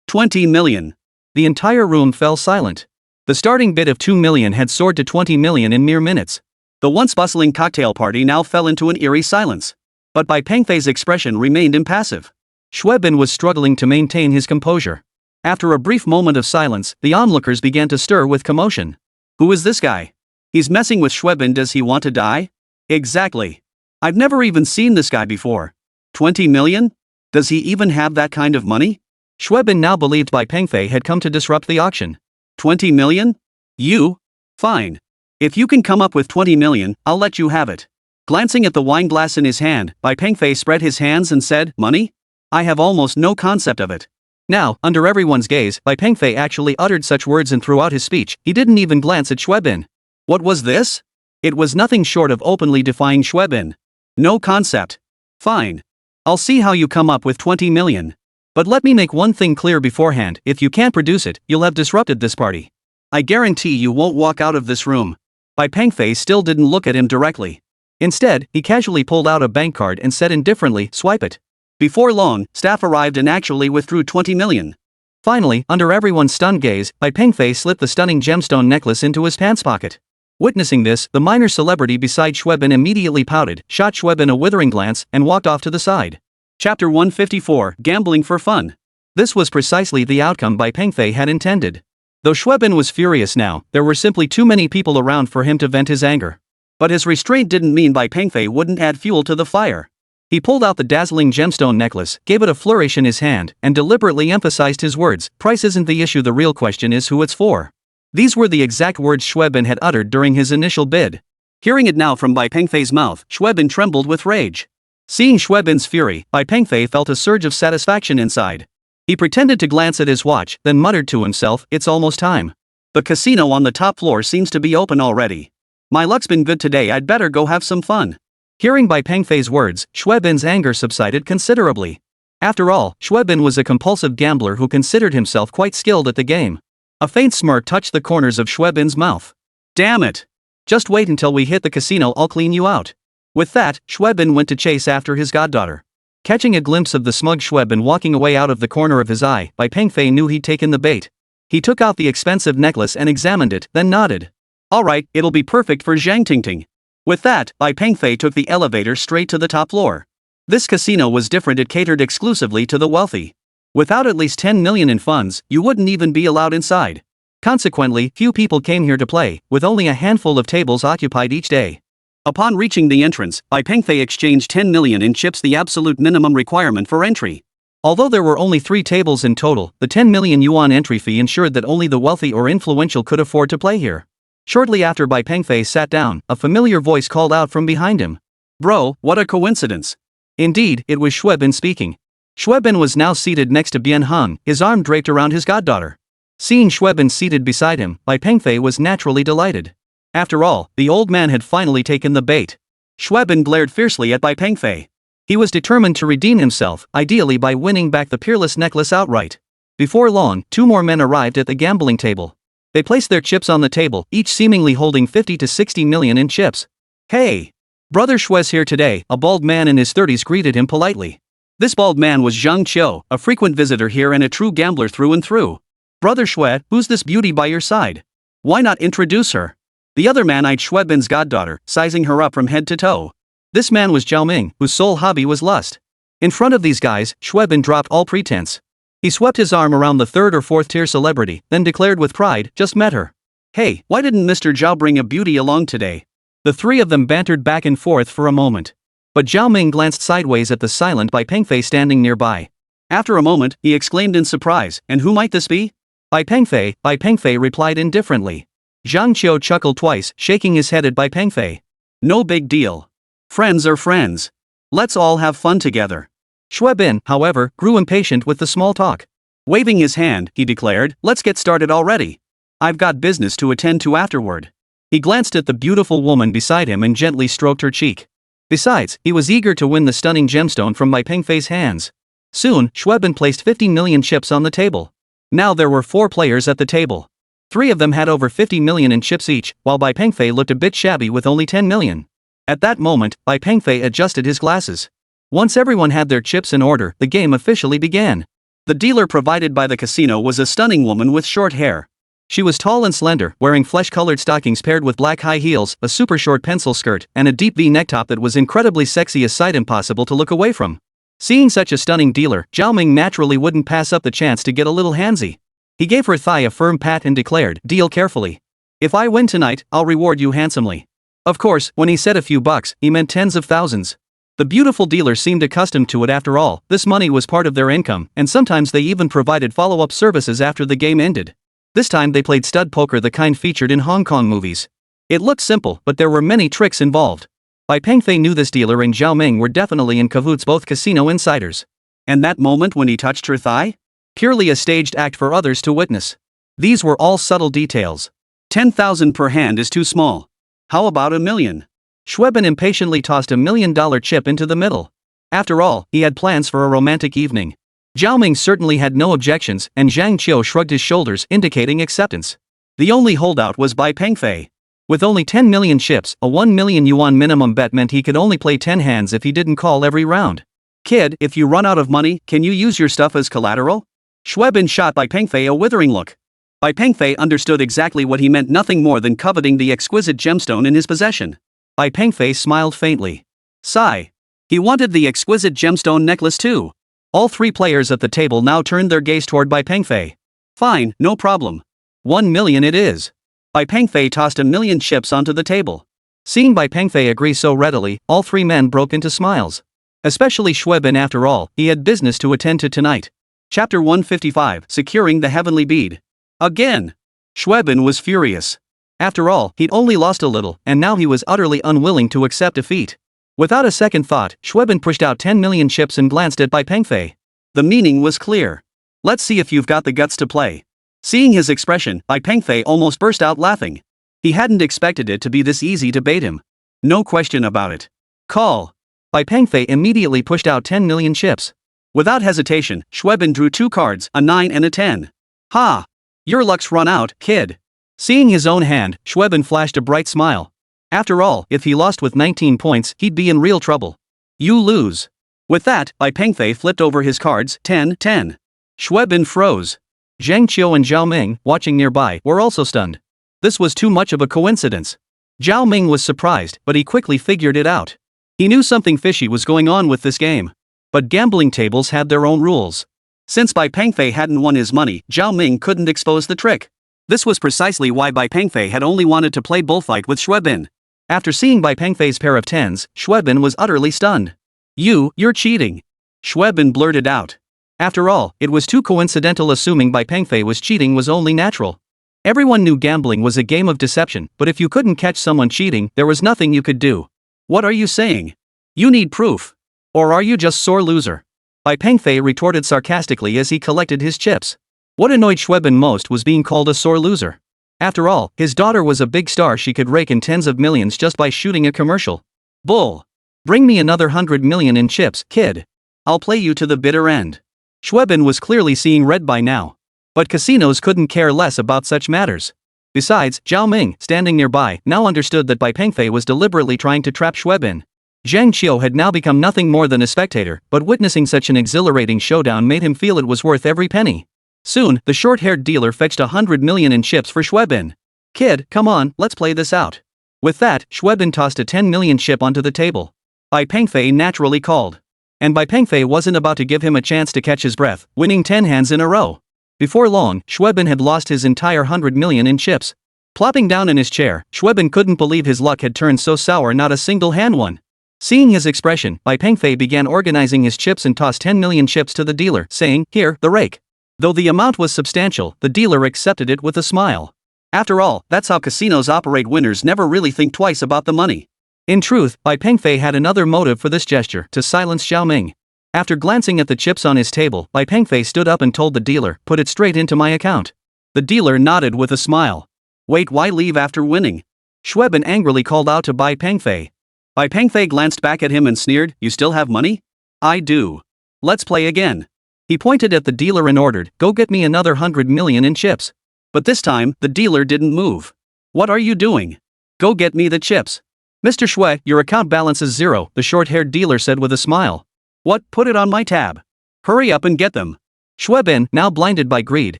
A: 20 million. The entire room fell silent. The starting bid of 2 million had soared to 20 million in mere minutes. The once bustling cocktail party now fell into an eerie silence. But Bai Pengfei's expression remained impassive. Schweben was struggling to maintain his composure. After a brief moment of silence, the onlookers began to stir with commotion. "Who is this guy? He's messing with Schweben. Does he want to die?" "Exactly. I've never even seen this guy before. 20 million? Does he even have that kind of money?" Schweben now believed Bai Pengfei had come to disrupt the auction. 20 million? You? Fine. If you can come up with 20 million, I'll let you have it. Glancing at the wine glass in his hand, Bai Pengfei spread his hands and said, "Money? I have almost no concept of it." Now, under everyone's gaze, Bai Pengfei actually uttered such words, and throughout his speech, he didn't even glance at Schweben. What was this? It was nothing short of openly defying Schweben. No concept. Fine. I'll see how you come up with 20 million. But let me make one thing clear beforehand: if you can't produce it, you'll have disrupted this party. I guarantee you won't walk out of this room. Bai Pengfei still didn't look at him directly. Instead, he casually pulled out a bank card and said indifferently, "Swipe it." Before long, staff arrived and actually withdrew 20 million. Finally, under everyone's stunned gaze, Bai Pengfei slipped the stunning gemstone necklace into his pants pocket. Witnessing this, the minor celebrity beside Schweben immediately pouted, shot Schweben a withering glance, and walked off to the side. Chapter 154, Gambling for Fun. This was precisely the outcome Bai Pengfei had intended. Though Schweben was furious now, there were simply too many people around for him to vent his anger. But his restraint didn't mean Bai Pengfei wouldn't add fuel to the fire. He pulled out the dazzling gemstone necklace, gave it a flourish in his hand, and deliberately emphasized his words, "Price isn't the issue, the real question is who it's for." These were the exact words Schweben had uttered during his initial bid. Hearing it now from Bai Pengfei's mouth, Schweben trembled with rage. Seeing Schweben's fury, Bai Pengfei felt a surge of satisfaction inside. He pretended to glance at his watch, then muttered to himself, "It's almost time. The casino on the top floor seems to be open already. My luck's been good today, I'd better go have some fun." Hearing Bai Pengfei's words, Schweben's anger subsided considerably. After all, Schweben was a compulsive gambler who considered himself quite skilled at the game. A faint smirk touched the corners of Schweben's mouth. "Damn it! Just wait until we hit the casino, I'll clean you out." With that, Schweben went to chase after his goddaughter. Catching a glimpse of the smug Schweben walking away out of the corner of his eye, Bai Pengfei knew he'd taken the bait. He took out the expensive necklace and examined it, then nodded. Alright, it'll be perfect for Zhang Tingting. With that, Bai Pengfei took the elevator straight to the top floor. This casino was different, it catered exclusively to the wealthy. Without at least 10 million in funds, you wouldn't even be allowed inside. Consequently, few people came here to play, with only a handful of tables occupied each day. Upon reaching the entrance, Bai Pengfei exchanged 10 million in chips, the absolute minimum requirement for entry. Although there were only 3 tables in total, the 10 million yuan entry fee ensured that only the wealthy or influential could afford to play here. Shortly after Bai Pengfei sat down, a familiar voice called out from behind him. Bro, what a coincidence. Indeed, it was Xuebin speaking. Xuebin was now seated next to Bian Heng, his arm draped around his goddaughter. Seeing Xuebin seated beside him, Bai Pengfei was naturally delighted. After all, the old man had finally taken the bait. Xuebin glared fiercely at Bai Pengfei. He was determined to redeem himself, ideally by winning back the peerless necklace outright. Before long, 2 more men arrived at the gambling table. They placed their chips on the table, each seemingly holding 50 to 60 million in chips. Hey! Brother Xue's here today, a bald man in his 30s greeted him politely. This bald man was Zhang Qiu, a frequent visitor here and a true gambler through and through. Brother Xue, who's this beauty by your side? Why not introduce her? The other man eyed Xuebin's goddaughter, sizing her up from head to toe. This man was Zhao Ming, whose sole hobby was lust. In front of these guys, Xuebin dropped all pretense. He swept his arm around the 3rd or 4th tier celebrity, then declared with pride, just met her. Hey, why didn't Mr. Zhao bring a beauty along today? The 3 of them bantered back and forth for a moment. But Zhao Ming glanced sideways at the silent Bai Pengfei standing nearby. After a moment, he exclaimed in surprise, and who might this be? Bai Pengfei replied indifferently. Zhang Qiu chuckled twice, shaking his head at Bai Pengfei. No big deal. Friends are friends. Let's all have fun together. Xuebin, however, grew impatient with the small talk. Waving his hand, he declared, let's get started already. I've got business to attend to afterward. He glanced at the beautiful woman beside him and gently stroked her cheek. Besides, he was eager to win the stunning gemstone from Bai Pengfei's hands. Soon, Xuebin placed 50 million chips on the table. Now there were 4 players at the table. 3 of them had over 50 million in chips each, while Bai Pengfei looked a bit shabby with only 10 million. At that moment, Bai Pengfei adjusted his glasses. Once everyone had their chips in order, the game officially began. The dealer provided by the casino was a stunning woman with short hair. She was tall and slender, wearing flesh-colored stockings paired with black high heels, a super short pencil skirt, and a deep V neck-top that was incredibly sexy, a sight impossible to look away from. Seeing such a stunning dealer, Zhao Ming naturally wouldn't pass up the chance to get a little handsy. He gave her thigh a firm pat and declared, deal carefully. If I win tonight, I'll reward you handsomely. Of course, when he said a few bucks, he meant tens of thousands. The beautiful dealer seemed accustomed to it. After all, this money was part of their income, and sometimes they even provided follow-up services after the game ended. This time they played stud poker, the kind featured in Hong Kong movies. It looked simple, but there were many tricks involved. Bai Pengfei knew this dealer and Zhao Ming were definitely in cahoots, both casino insiders. And that moment when he touched her thigh? Purely a staged act for others to witness. These were all subtle details. 10,000 per hand is too small. How about $1 million? Xuebin impatiently tossed $1 million chip into the middle. After all, he had plans for a romantic evening. Zhao Ming certainly had no objections, and Zhang Qiu shrugged his shoulders, indicating acceptance. The only holdout was Bai Pengfei. With only 10 million chips, a 1 million yuan minimum bet meant he could only play 10 hands if he didn't call every round. Kid, if you run out of money, can you use your stuff as collateral? Xuebin shot Bai Pengfei a withering look. Bai Pengfei understood exactly what he meant, nothing more than coveting the exquisite gemstone in his possession. Bai Pengfei smiled faintly. Sigh. He wanted the exquisite gemstone necklace too. All 3 players at the table now turned their gaze toward Bai Pengfei. Fine, no problem. 1 million it is. Bai Pengfei tossed 1 million chips onto the table. Seeing Bai Pengfei agree so readily, all 3 men broke into smiles. Especially Xuebin, after all, he had business to attend to tonight. Chapter 155, Securing the Heavenly Bead. Again! Xuebin was furious. After all, he'd only lost a little, and now he was utterly unwilling to accept defeat. Without a second thought, Xuebin pushed out 10 million chips and glanced at Bai Pengfei. The meaning was clear. Let's see if you've got the guts to play. Seeing his expression, Bai Pengfei almost burst out laughing. He hadn't expected it to be this easy to bait him. No question about it. Call. Bai Pengfei immediately pushed out 10 million chips. Without hesitation, Xuebin drew 2 cards, a 9 and a 10. Ha! Your luck's run out, kid. Seeing his own hand, Xuebin flashed a bright smile. After all, if he lost with 19 points, he'd be in real trouble. You lose. With that, Bai Pengfei flipped over his cards, 10, 10. Xuebin froze. Zhang Qiu and Zhao Ming, watching nearby, were also stunned. This was too much of a coincidence. Zhao Ming was surprised, but he quickly figured it out. He knew something fishy was going on with this game. But gambling tables had their own rules. Since Bai Pengfei hadn't won his money, Zhao Ming couldn't expose the trick. This was precisely why Bai Pengfei had only wanted to play bullfight with Xuebin. After seeing Bai Pengfei's pair of tens, Xuebin was utterly stunned. You're cheating. Xuebin blurted out. After all, it was too coincidental. Assuming Bai Pengfei was cheating was only natural. Everyone knew gambling was a game of deception, but if you couldn't catch someone cheating, there was nothing you could do. What are you saying? You need proof. Or are you just sore loser? Bai Pengfei retorted sarcastically as he collected his chips. What annoyed Xuebin most was being called a sore loser. After all, his daughter was a big star. She could rake in tens of millions just by shooting a commercial. Bull. Bring me another 100 million in chips, kid. I'll play you to the bitter end. Xuebin was clearly seeing red by now. But casinos couldn't care less about such matters. Besides, Zhao Ming, standing nearby, now understood that Bai Pengfei was deliberately trying to trap Xuebin. Zhang Qiu had now become nothing more than a spectator, but witnessing such an exhilarating showdown made him feel it was worth every penny. Soon, the short-haired dealer fetched 100 million in chips for Xuebin. Kid, come on, let's play this out. With that, Xuebin tossed a 10 million chip onto the table. Bai Pengfei naturally called. And Bai Pengfei wasn't about to give him a chance to catch his breath, winning 10 hands in a row. Before long, Xuebin had lost his entire 100 million in chips. Plopping down in his chair, Xuebin couldn't believe his luck had turned so sour. Not a single hand won. Seeing his expression, Bai Pengfei began organizing his chips and tossed 10 million chips to the dealer, saying, "Here, the rake." Though the amount was substantial, the dealer accepted it with a smile. After all, that's how casinos operate. Winners never really think twice about the money. In truth, Bai Pengfei had another motive for this gesture: to silence Zhao Ming. After glancing at the chips on his table, Bai Pengfei stood up and told the dealer, "Put it straight into my account." The dealer nodded with a smile. "Wait, why leave after winning?" Xuebin angrily called out to Bai Pengfei. Bai Pengfei glanced back at him and sneered, "You still have money?" "I do. Let's play again." He pointed at the dealer and ordered, "Go get me another 100 million in chips." But this time, the dealer didn't move. "What are you doing? Go get me the chips." "Mr. Xue, your account balance is 0, the short-haired dealer said with a smile. "What? Put it on my tab. Hurry up and get them." Xuebin, now blinded by greed,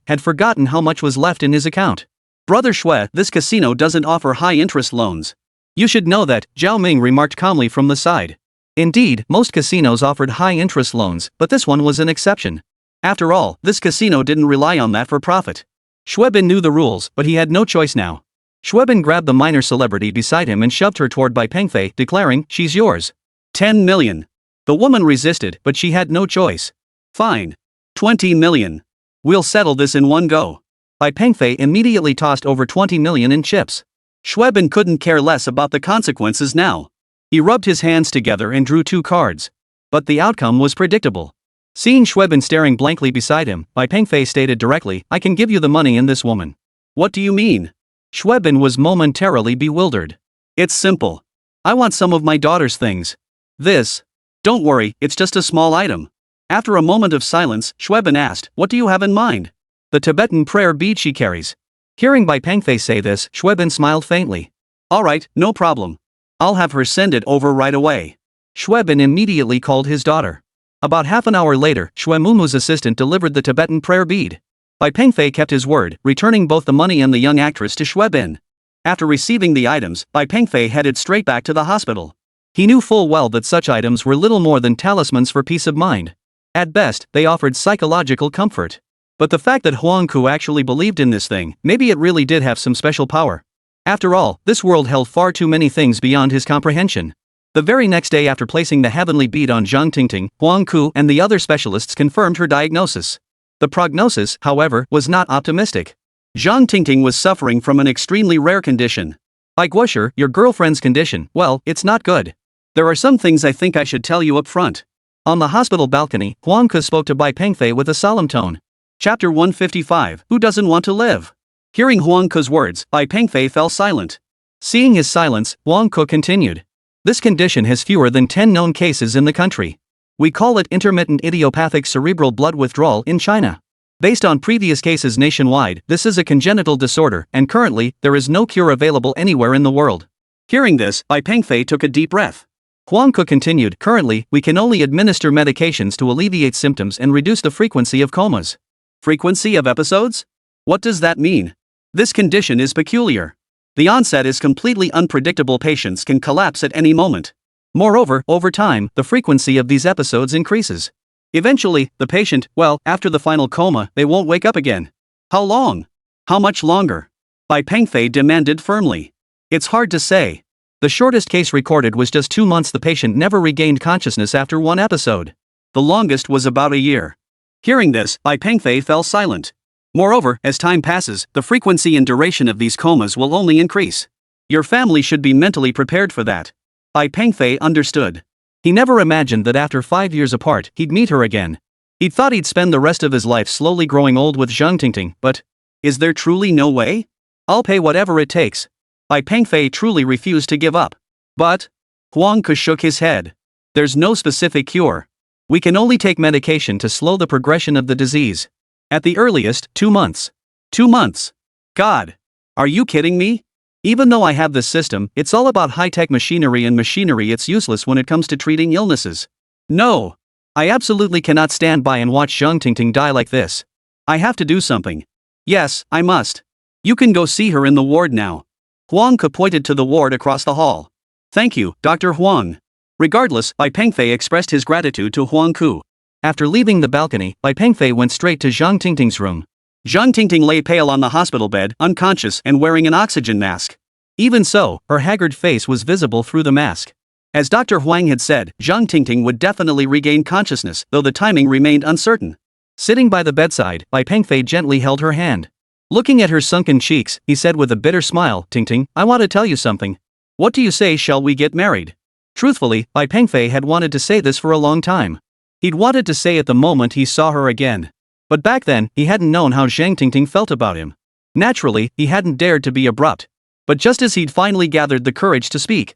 A: had forgotten how much was left in his account. "Brother Xue, this casino doesn't offer high-interest loans. You should know that," Zhao Ming remarked calmly from the side. Indeed, most casinos offered high-interest loans, but this one was an exception. After all, this casino didn't rely on that for profit. Xuebin knew the rules, but he had no choice now. Xuebin grabbed the minor celebrity beside him and shoved her toward Bai Pengfei, declaring, "She's yours." 10 million. The woman resisted, but she had no choice. "Fine. 20 million. We'll settle this in one go." Bai Pengfei immediately tossed over 20 million in chips. Xuebin couldn't care less about the consequences now. He rubbed his hands together and drew 2 cards. But the outcome was predictable. Seeing Xuebin staring blankly beside him, Bai Pengfei stated directly, "I can give you the money in this woman." "What do you mean?" Xuebin was momentarily bewildered. "It's simple. I want some of my daughter's things. This. Don't worry, it's just a small item." After a moment of silence, Xuebin asked, "What do you have in mind?" "The Tibetan prayer bead she carries." Hearing Bai Pengfei say this, Xuebin smiled faintly. "All right, no problem. I'll have her send it over right away." Xuebin immediately called his daughter. About half an hour later, Xue Mumu's assistant delivered the Tibetan prayer bead. Bai Pengfei kept his word, returning both the money and the young actress to Xuebin. After receiving the items, Bai Pengfei headed straight back to the hospital. He knew full well that such items were little more than talismans for peace of mind. At best, they offered psychological comfort. But the fact that Huang Ku actually believed in this thing, maybe it really did have some special power. After all, this world held far too many things beyond his comprehension. The very next day after placing the heavenly bead on Zhang Tingting, Huang Ku and the other specialists confirmed her diagnosis. The prognosis, however, was not optimistic. Zhang Tingting was suffering from an extremely rare condition. "Bai Guosher, your girlfriend's condition, well, it's not good. There are some things I think I should tell you up front." On the hospital balcony, Huang Ku spoke to Bai Pengfei with a solemn tone. Chapter 155, Who Doesn't Want to Live? Hearing Huang Ku's words, Bai Pengfei fell silent. Seeing his silence, Huang Ku continued. "This condition has fewer than 10 known cases in the country. We call it intermittent idiopathic cerebral blood withdrawal in China. Based on previous cases nationwide, this is a congenital disorder, and currently, there is no cure available anywhere in the world." Hearing this, Bai Pengfei took a deep breath. Huang Ku continued, "Currently, we can only administer medications to alleviate symptoms and reduce the frequency of comas. Frequency of episodes? What does that mean? This condition is peculiar. The onset is completely unpredictable. Patients can collapse at any moment. Moreover, over time, the frequency of these episodes increases. Eventually, the patient, after the final coma, they won't wake up again. How long? How much longer? Bai Pengfei demanded firmly. It's hard to say. The shortest case recorded was just 2 months. The patient never regained consciousness after one episode. The longest was about a year. Hearing this, Bai Pengfei fell silent. Moreover, as time passes, the frequency and duration of these comas will only increase. Your family should be mentally prepared for that. Bai Pengfei understood. He never imagined that after 5 years apart, he'd meet her again. He'd thought he'd spend the rest of his life slowly growing old with Zhang Tingting, but is there truly no way? I'll pay whatever it takes. Bai Pengfei truly refused to give up. But Huang Ke shook his head. There's no specific cure. We can only take medication to slow the progression of the disease. At the earliest, 2 months. 2 months. God. Are you kidding me? Even though I have this system, it's all about high-tech machinery, and machinery it's useless when it comes to treating illnesses. No. I absolutely cannot stand by and watch Zhang Tingting die like this. I have to do something. Yes, I must. You can go see her in the ward now. Huang Ke pointed to the ward across the hall. Thank you, Dr. Huang. Regardless, Bai Pengfei expressed his gratitude to Huang Ke. After leaving the balcony, Bai Pengfei went straight to Zhang Tingting's room. Zhang Tingting lay pale on the hospital bed, unconscious and wearing an oxygen mask. Even so, her haggard face was visible through the mask. As Dr. Huang had said, Zhang Tingting would definitely regain consciousness, though the timing remained uncertain. Sitting by the bedside, Bai Pengfei gently held her hand. Looking at her sunken cheeks, he said with a bitter smile, Tingting, I want to tell you something. What do you say, shall we get married? Truthfully, Bai Pengfei had wanted to say this for a long time. He'd wanted to say it the moment he saw her again. But back then, he hadn't known how Zhang Tingting felt about him. Naturally, he hadn't dared to be abrupt. But just as he'd finally gathered the courage to speak,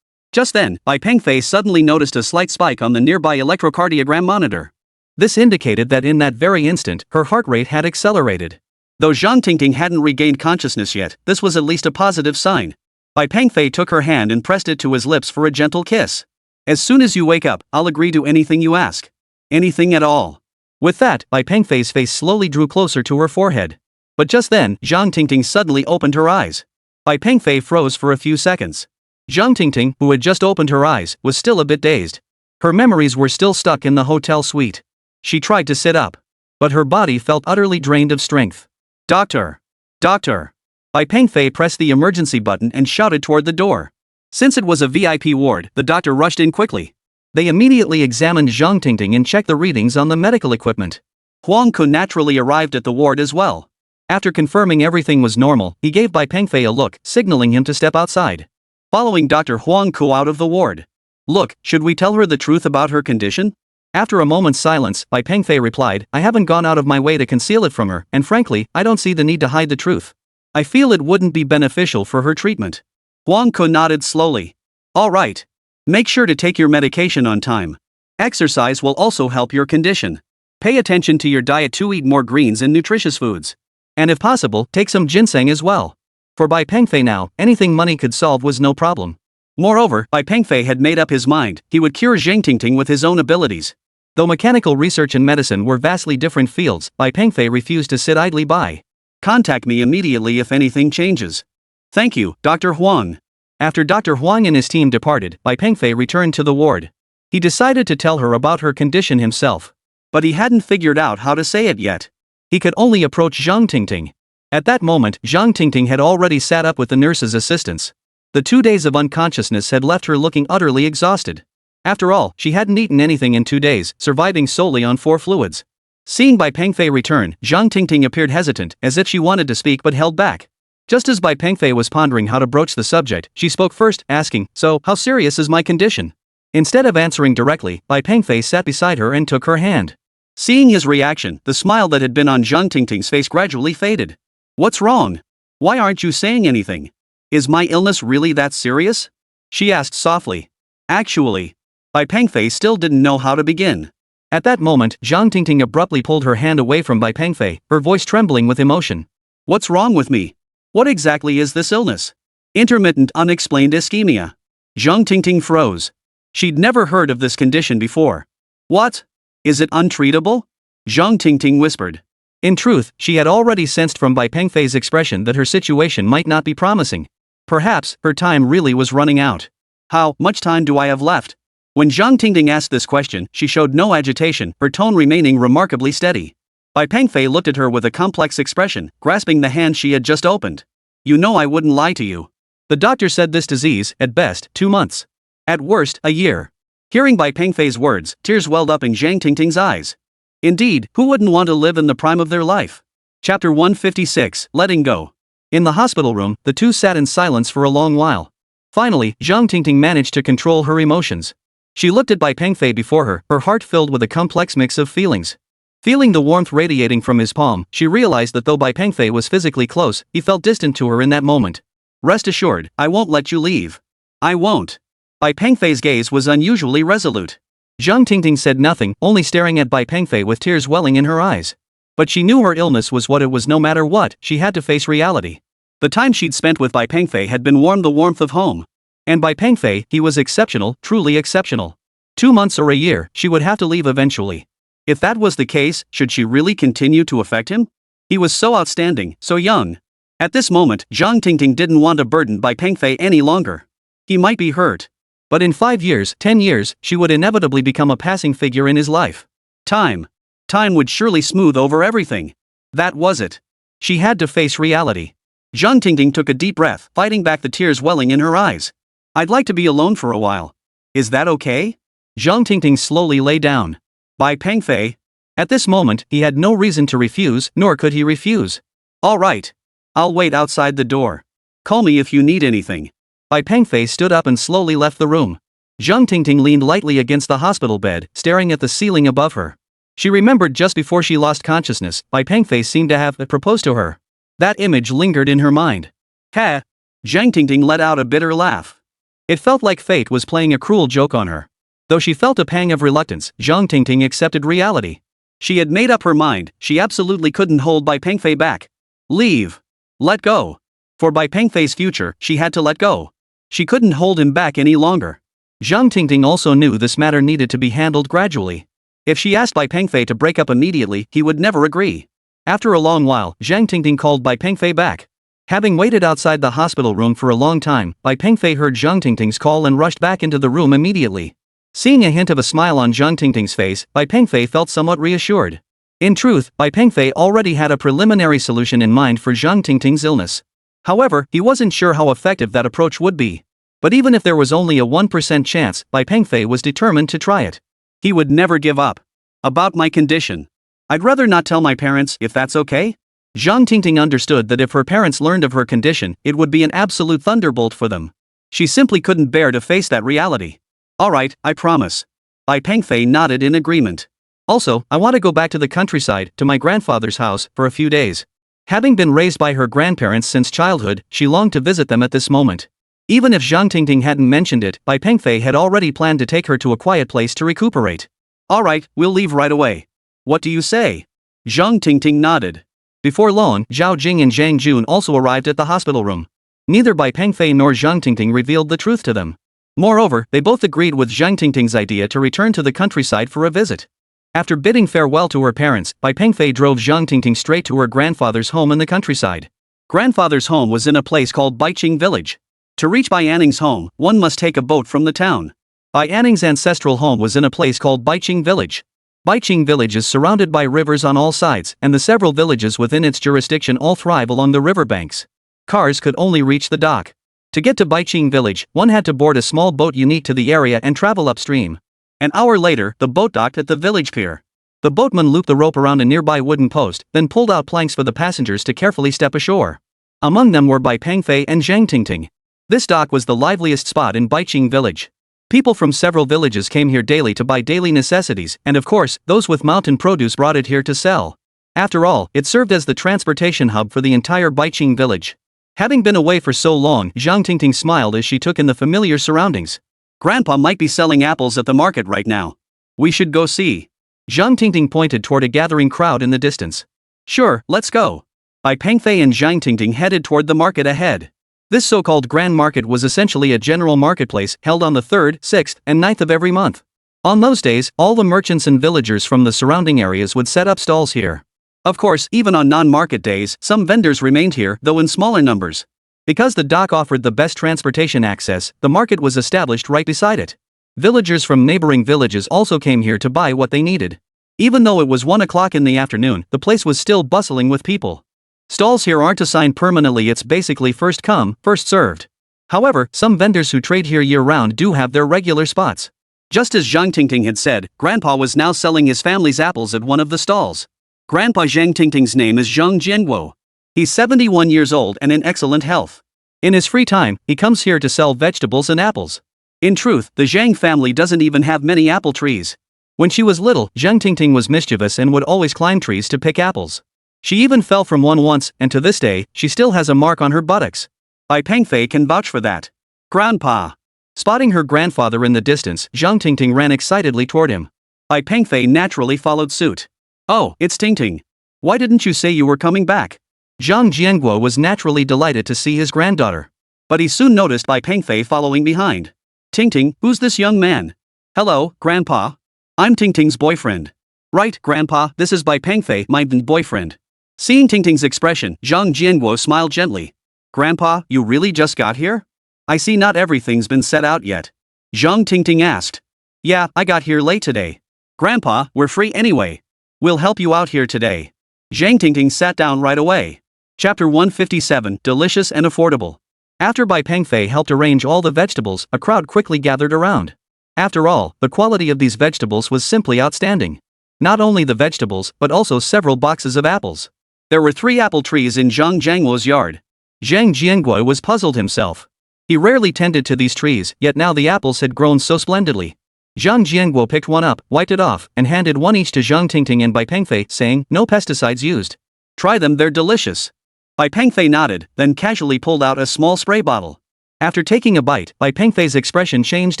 A: Just then, Bai Pengfei suddenly noticed a slight spike on the nearby electrocardiogram monitor. This indicated that in that very instant, her heart rate had accelerated. Though Zhang Tingting hadn't regained consciousness yet, this was at least a positive sign. Bai Pengfei took her hand and pressed it to his lips for a gentle kiss. As soon as you wake up, I'll agree to anything you ask. Anything at all. With that, Bai Pengfei's face slowly drew closer to her forehead. But just then, Zhang Tingting suddenly opened her eyes. Bai Pengfei froze for a few seconds. Zhang Tingting, who had just opened her eyes, was still a bit dazed. Her memories were still stuck in the hotel suite. She tried to sit up. But her body felt utterly drained of strength. Doctor! Doctor! Bai Pengfei pressed the emergency button and shouted toward the door. Since it was a VIP ward, the doctor rushed in quickly. They immediately examined Zhang Tingting and checked the readings on the medical equipment. Huang Ke naturally arrived at the ward as well. After confirming everything was normal, he gave Bai Pengfei a look, signaling him to step outside. Following Dr. Huang Ke out of the ward. Look, should we tell her the truth about her condition? After a moment's silence, Bai Pengfei replied, I haven't gone out of my way to conceal it from her, and frankly, I don't see the need to hide the truth. I feel it wouldn't be beneficial for her treatment. Huang Ke nodded slowly. All right. Make sure to take your medication on time. Exercise will also help your condition. Pay attention to your diet to eat more greens and nutritious foods. And if possible, take some ginseng as well. For Bai Pengfei now, anything money could solve was no problem. Moreover, Bai Pengfei had made up his mind, he would cure Zhang Tingting with his own abilities. Though mechanical research and medicine were vastly different fields, Bai Pengfei refused to sit idly by. Contact me immediately if anything changes. Thank you, Dr. Huang. After Dr. Huang and his team departed, Bai Pengfei returned to the ward. He decided to tell her about her condition himself. But he hadn't figured out how to say it yet. He could only approach Zhang Tingting. At that moment, Zhang Tingting had already sat up with the nurse's assistance. The 2 days of unconsciousness had left her looking utterly exhausted. After all, she hadn't eaten anything in 2 days, surviving solely on 4 fluids. Seeing Bai Pengfei return, Zhang Tingting appeared hesitant, as if she wanted to speak but held back. Just as Bai Pengfei was pondering how to broach the subject, she spoke first, asking, So, how serious is my condition? Instead of answering directly, Bai Pengfei sat beside her and took her hand. Seeing his reaction, the smile that had been on Zhang Tingting's face gradually faded. What's wrong? Why aren't you saying anything? Is my illness really that serious? She asked softly. Actually, Bai Pengfei still didn't know how to begin. At that moment, Zhang Tingting abruptly pulled her hand away from Bai Pengfei, her voice trembling with emotion. What's wrong with me? What exactly is this illness? Intermittent unexplained ischemia. Zhang Tingting froze. She'd never heard of this condition before. What? Is it untreatable? Zhang Tingting whispered. In truth, she had already sensed from Bai Pengfei's expression that her situation might not be promising. Perhaps, her time really was running out. How much time do I have left? When Zhang Tingting asked this question, she showed no agitation, her tone remaining remarkably steady. Bai Pengfei looked at her with a complex expression, grasping the hand she had just opened. You know I wouldn't lie to you. The doctor said this disease, at best, 2 months. At worst, a year. Hearing Bai Pengfei's words, tears welled up in Zhang Tingting's eyes. Indeed, who wouldn't want to live in the prime of their life? Chapter 156, Letting Go. In the hospital room, the two sat in silence for a long while. Finally, Zhang Tingting managed to control her emotions. She looked at Bai Pengfei before her, her heart filled with a complex mix of feelings. Feeling the warmth radiating from his palm, she realized that though Bai Pengfei was physically close, he felt distant to her in that moment. Rest assured, I won't let you leave. I won't. Bai Pengfei's gaze was unusually resolute. Zhang Tingting said nothing, only staring at Bai Pengfei with tears welling in her eyes. But she knew her illness was what it was. No matter what, she had to face reality. The time she'd spent with Bai Pengfei had been warm, the warmth of home. And Bai Pengfei, he was exceptional, truly exceptional. 2 months or a year, she would have to leave eventually. If that was the case, should she really continue to affect him? He was so outstanding, so young. At this moment, Zhang Tingting didn't want to burden Bai Pengfei any longer. He might be hurt. But in 5 years, 10 years, she would inevitably become a passing figure in his life. Time would surely smooth over everything. That was it. She had to face reality. Zhang Tingting took a deep breath, fighting back the tears welling in her eyes. I'd like to be alone for a while. Is that okay? Zhang Tingting slowly lay down. Bai Pengfei. At this moment, he had no reason to refuse, nor could he refuse. All right. I'll wait outside the door. Call me if you need anything. Bai Pengfei stood up and slowly left the room. Zhang Tingting leaned lightly against the hospital bed, staring at the ceiling above her. She remembered just before she lost consciousness, Bai Pengfei seemed to have proposed to her. That image lingered in her mind. Ha! Zhang Tingting let out a bitter laugh. It felt like fate was playing a cruel joke on her. Though she felt a pang of reluctance, Zhang Tingting accepted reality. She had made up her mind, she absolutely couldn't hold Bai Pengfei back. Leave. Let go. For Bai Pengfei's future, she had to let go. She couldn't hold him back any longer. Zhang Tingting also knew this matter needed to be handled gradually. If she asked Bai Pengfei to break up immediately, he would never agree. After a long while, Zhang Tingting called Bai Pengfei back. Having waited outside the hospital room for a long time, Bai Pengfei heard Zhang Tingting's call and rushed back into the room immediately. Seeing a hint of a smile on Zhang Tingting's face, Bai Pengfei felt somewhat reassured. In truth, Bai Pengfei already had a preliminary solution in mind for Zhang Tingting's illness. However, he wasn't sure how effective that approach would be. But even if there was only a 1% chance, Bai Pengfei was determined to try it. He would never give up. About my condition. I'd rather not tell my parents, if that's okay? Zhang Tingting understood that if her parents learned of her condition, it would be an absolute thunderbolt for them. She simply couldn't bear to face that reality. Alright, I promise. Bai Pengfei nodded in agreement. Also, I want to go back to the countryside, to my grandfather's house, for a few days. Having been raised by her grandparents since childhood, she longed to visit them at this moment. Even if Zhang Tingting hadn't mentioned it, Bai Pengfei had already planned to take her to a quiet place to recuperate. Alright, we'll leave right away. What do you say? Zhang Tingting nodded. Before long, Zhao Jing and Zhang Jun also arrived at the hospital room. Neither Bai Pengfei nor Zhang Tingting revealed the truth to them. Moreover, they both agreed with Zhang Tingting's idea to return to the countryside for a visit. After bidding farewell to her parents, Bai Pengfei drove Zhang Tingting straight to her grandfather's home in the countryside. Grandfather's home was in a place called Baiqing village. To reach Bai Anning's home, one must take a boat from the town. Bai Anning's ancestral home was in a place called Baiqing village. Baiqing village is surrounded by rivers on all sides, and the several villages within its jurisdiction all thrive along the riverbanks. Cars could only reach the dock. To get to Baiqing village, one had to board a small boat unique to the area and travel upstream. An hour later, the boat docked at the village pier. The boatman looped the rope around a nearby wooden post, then pulled out planks for the passengers to carefully step ashore. Among them were Bai Pengfei and Zhang Tingting. This dock was the liveliest spot in Baiqing village. People from several villages came here daily to buy daily necessities, and of course, those with mountain produce brought it here to sell. After all, it served as the transportation hub for the entire Baiqing village. Having been away for so long, Zhang Tingting smiled as she took in the familiar surroundings. Grandpa might be selling apples at the market right now. We should go see. Zhang Tingting pointed toward a gathering crowd in the distance. Sure, let's go. Bai Pengfei and Zhang Tingting headed toward the market ahead. This so-called Grand Market was essentially a general marketplace held on the 3rd, 6th, and 9th of every month. On those days, all the merchants and villagers from the surrounding areas would set up stalls here. Of course, even on non-market days, some vendors remained here, though in smaller numbers. Because the dock offered the best transportation access, the market was established right beside it. Villagers from neighboring villages also came here to buy what they needed. Even though it was 1 o'clock in the afternoon, the place was still bustling with people. Stalls here aren't assigned permanently, it's basically first come, first served. However, some vendors who trade here year-round do have their regular spots. Just as Zhang Tingting had said, Grandpa was now selling his family's apples at one of the stalls. Grandpa Zhang Tingting's name is Zhang Jianguo. He's 71 years old and in excellent health. In his free time, he comes here to sell vegetables and apples. In truth, the Zhang family doesn't even have many apple trees. When she was little, Zhang Tingting was mischievous and would always climb trees to pick apples. She even fell from one once, and to this day, she still has a mark on her buttocks. Bai Pengfei can vouch for that. Grandpa. Spotting her grandfather in the distance, Zhang Tingting ran excitedly toward him. Bai Pengfei naturally followed suit. Oh, it's Tingting. Why didn't you say you were coming back? Zhang Jianguo was naturally delighted to see his granddaughter. But he soon noticed Bai Pengfei following behind. Tingting, who's this young man? Hello, Grandpa. I'm Tingting's boyfriend. Right, Grandpa, this is Bai Pengfei, my boyfriend. Seeing Tingting's expression, Zhang Jianguo smiled gently. Grandpa, you really just got here? I see not everything's been set out yet. Zhang Tingting asked. Yeah, I got here late today. Grandpa, we're free anyway. We'll help you out here today. Zhang Tingting sat down right away. Chapter 157, Delicious and Affordable. After Bai Pengfei helped arrange all the vegetables, a crowd quickly gathered around. After all, the quality of these vegetables was simply outstanding. Not only the vegetables, but also several boxes of apples. There were 3 apple trees in Zhang Jianguo's yard. Zhang Jianguo was puzzled himself. He rarely tended to these trees, yet now the apples had grown so splendidly. Zhang Jianguo picked one up, wiped it off, and handed one each to Zhang Tingting and Bai Pengfei, saying, no pesticides used. Try them, they're delicious. Bai Pengfei nodded, then casually pulled out a small spray bottle. After taking a bite, Bai Pengfei's expression changed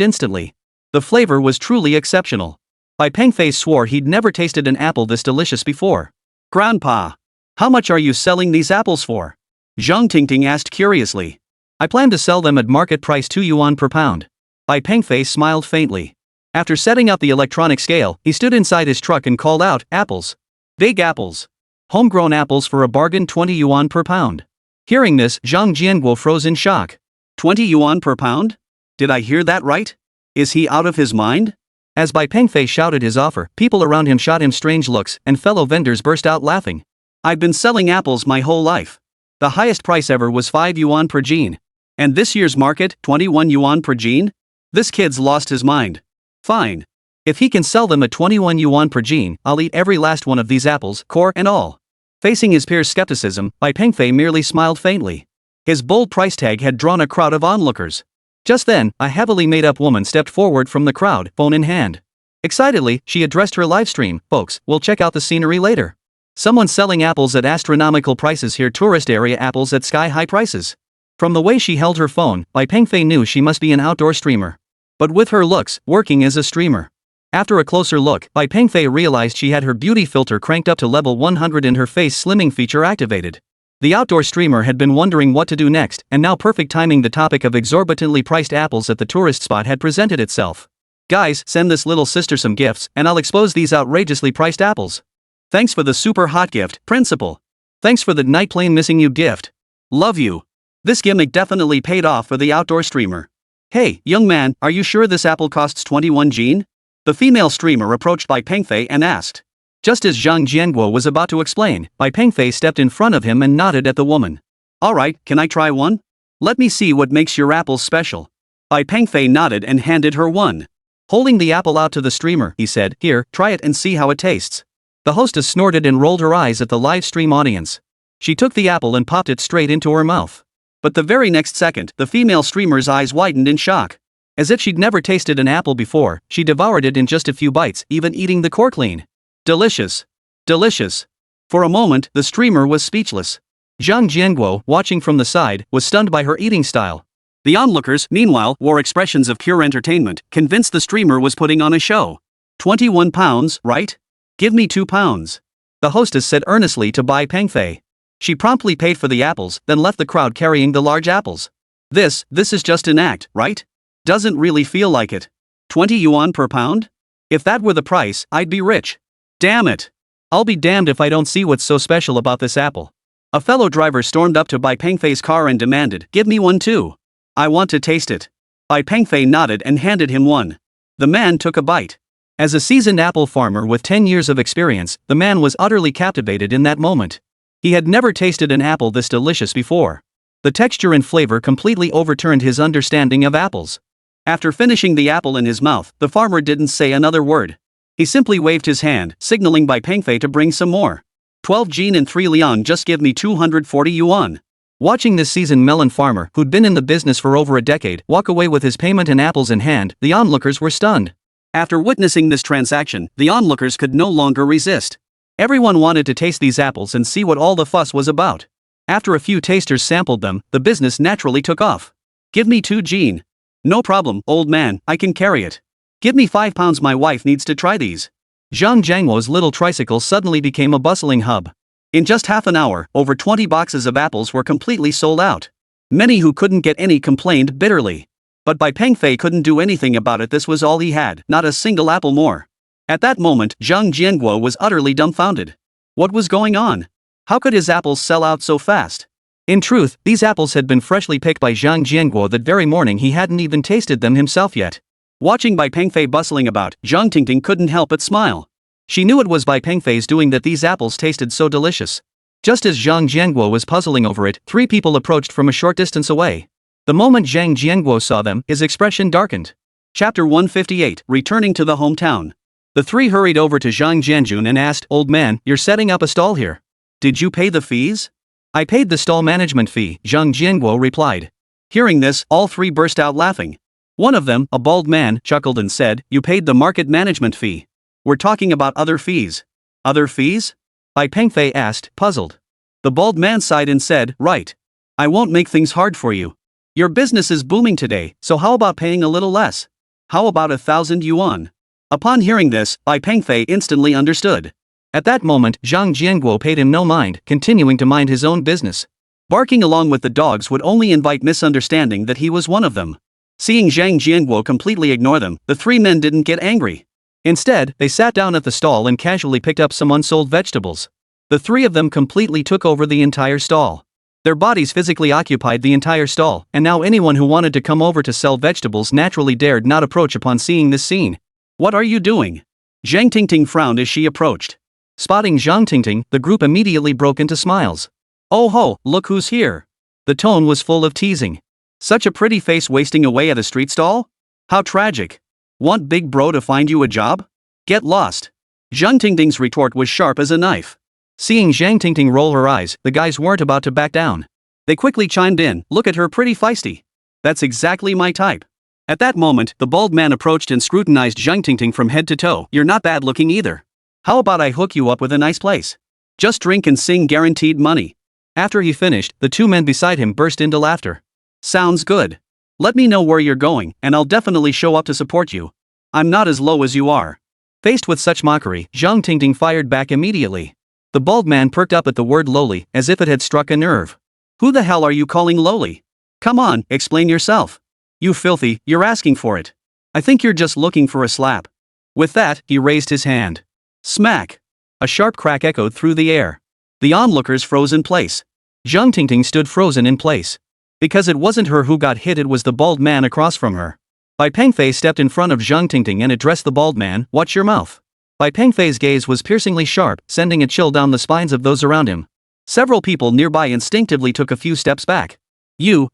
A: instantly. The flavor was truly exceptional. Bai Pengfei swore he'd never tasted an apple this delicious before. Grandpa, how much are you selling these apples for? Zhang Tingting asked curiously. I plan to sell them at market price 2 yuan per pound. Bai Pengfei smiled faintly. After setting up the electronic scale, he stood inside his truck and called out, apples. Big apples. Homegrown apples for a bargain 20 yuan per pound. Hearing this, Zhang Jianguo froze in shock. 20 yuan per pound? Did I hear that right? Is he out of his mind? As Bai Pengfei shouted his offer, people around him shot him strange looks, and fellow vendors burst out laughing. I've been selling apples my whole life. The highest price ever was 5 yuan per gene. And this year's market, 21 yuan per gene? This kid's lost his mind. Fine. If he can sell them at 21 yuan per gene, I'll eat every last one of these apples, core and all. Facing his peers' skepticism, Bai Pengfei merely smiled faintly. His bold price tag had drawn a crowd of onlookers. Just then, a heavily made-up woman stepped forward from the crowd, phone in hand. Excitedly, she addressed her live stream, folks, we'll check out the scenery later. Someone's selling apples at astronomical prices here, tourist area apples at sky-high prices. From the way she held her phone, Bai Pengfei knew she must be an outdoor streamer. But with her looks, working as a streamer. After a closer look, Bai Pengfei realized she had her beauty filter cranked up to level 100 and her face slimming feature activated. The outdoor streamer had been wondering what to do next, and now perfect timing, the topic of exorbitantly priced apples at the tourist spot had presented itself. Guys, send this little sister some gifts, and I'll expose these outrageously priced apples. Thanks for the super hot gift, Principal. Thanks for the night plane missing you gift. Love you. This gimmick definitely paid off for the outdoor streamer. Hey, young man, are you sure this apple costs 21 gene? The female streamer approached Bai Pengfei and asked. Just as Zhang Jianguo was about to explain, Bai Pengfei stepped in front of him and nodded at the woman. Alright, can I try one? Let me see what makes your apples special. Bai Pengfei nodded and handed her one. Holding the apple out to the streamer, he said, here, try it and see how it tastes. The hostess snorted and rolled her eyes at the live stream audience. She took the apple and popped it straight into her mouth. But the very next second, the female streamer's eyes widened in shock. As if she'd never tasted an apple before, she devoured it in just a few bites, even eating the core clean. Delicious. Delicious. For a moment, the streamer was speechless. Zhang Jianguo, watching from the side, was stunned by her eating style. The onlookers, meanwhile, wore expressions of pure entertainment, convinced the streamer was putting on a show. 21 pounds, right? Give me 2 pounds. The hostess said earnestly to Bai Pengfei. She promptly paid for the apples, then left the crowd carrying the large apples. This is just an act, right? Doesn't really feel like it. 20 yuan per pound? If that were the price, I'd be rich. Damn it. I'll be damned if I don't see what's so special about this apple. A fellow driver stormed up to Bai Pengfei's car and demanded, "Give me one too. I want to taste it." Bai Pengfei nodded and handed him one. The man took a bite. As a seasoned apple farmer with 10 years of experience, the man was utterly captivated in that moment. He had never tasted an apple this delicious before. The texture and flavor completely overturned his understanding of apples. After finishing the apple in his mouth, the farmer didn't say another word. He simply waved his hand, signaling Bai Pengfei to bring some more. 12 Jin and 3 Liang, just give me 240 yuan. Watching this seasoned melon farmer, who'd been in the business for over a decade, walk away with his payment and apples in hand, the onlookers were stunned. After witnessing this transaction, the onlookers could no longer resist. Everyone wanted to taste these apples and see what all the fuss was about. After a few tasters sampled them, the business naturally took off. "Give me 2 Jin. No problem, old man, I can carry it. Give me 5 pounds, my wife needs to try these." Zhang Jiangguo's little tricycle suddenly became a bustling hub. In just half an hour, over 20 boxes of apples were completely sold out. Many who couldn't get any complained bitterly. But Bai Pengfei couldn't do anything about it. This was all he had, not a single apple more. At that moment, Zhang Jiangguo was utterly dumbfounded. What was going on? How could his apples sell out so fast? In truth, these apples had been freshly picked by Zhang Jiangguo that very morning. He hadn't even tasted them himself yet. Watching Bai Pengfei bustling about, Zhang Tingting couldn't help but smile. She knew it was Bai Pengfei's doing that these apples tasted so delicious. Just as Zhang Jiangguo was puzzling over it, 3 people approached from a short distance away. The moment Zhang Jiangguo saw them, his expression darkened. Chapter 158, Returning to the Hometown. The 3 hurried over to Zhang Jianjun and asked, "Old man, you're setting up a stall here. Did you pay the fees?" "I paid the stall management fee," Zhang Jiangguo replied. Hearing this, all 3 burst out laughing. One of them, a bald man, chuckled and said, "You paid the market management fee. We're talking about other fees." "Other fees?" Bai Pengfei asked, puzzled. The bald man sighed and said, "Right. I won't make things hard for you. Your business is booming today, so how about paying a little less? How about 1,000 yuan? Upon hearing this, Bai Pengfei instantly understood. At that moment, Zhang Jiangguo paid him no mind, continuing to mind his own business. Barking along with the dogs would only invite misunderstanding that he was one of them. Seeing Zhang Jiangguo completely ignore them, the 3 men didn't get angry. Instead, they sat down at the stall and casually picked up some unsold vegetables. The 3 of them completely took over the entire stall. Their bodies physically occupied the entire stall, and now anyone who wanted to come over to sell vegetables naturally dared not approach upon seeing this scene. "What are you doing?" Zhang Tingting frowned as she approached. Spotting Zhang Tingting, the group immediately broke into smiles. "Oh ho, look who's here." The tone was full of teasing. "Such a pretty face wasting away at a street stall? How tragic. Want Big Bro to find you a job? Get lost." Zhang Tingting's retort was sharp as a knife. Seeing Zhang Tingting roll her eyes, the guys weren't about to back down. They quickly chimed in, "Look at her, pretty feisty. That's exactly my type." At that moment, the bald man approached and scrutinized Zhang Tingting from head to toe. "You're not bad looking either. How about I hook you up with a nice place? Just drink and sing, guaranteed money." After he finished, the 2 men beside him burst into laughter. "Sounds good. Let me know where you're going, and I'll definitely show up to support you. I'm not as low as you are." Faced with such mockery, Zhang Tingting fired back immediately. The bald man perked up at the word lowly, as if it had struck a nerve. "Who the hell are you calling lowly? Come on, explain yourself. You filthy, you're asking for it. I think you're just looking for a slap." With that, he raised his hand. Smack! A sharp crack echoed through the air. The onlookers froze in place. Zhang Tingting stood frozen in place. Because it wasn't her who got hit, it was the bald man across from her. Bai Pengfei stepped in front of Zhang Tingting and addressed the bald man, "Watch your mouth." Bai Pengfei's gaze was piercingly sharp, sending a chill down the spines of those around him. Several people nearby instinctively took a few steps back. You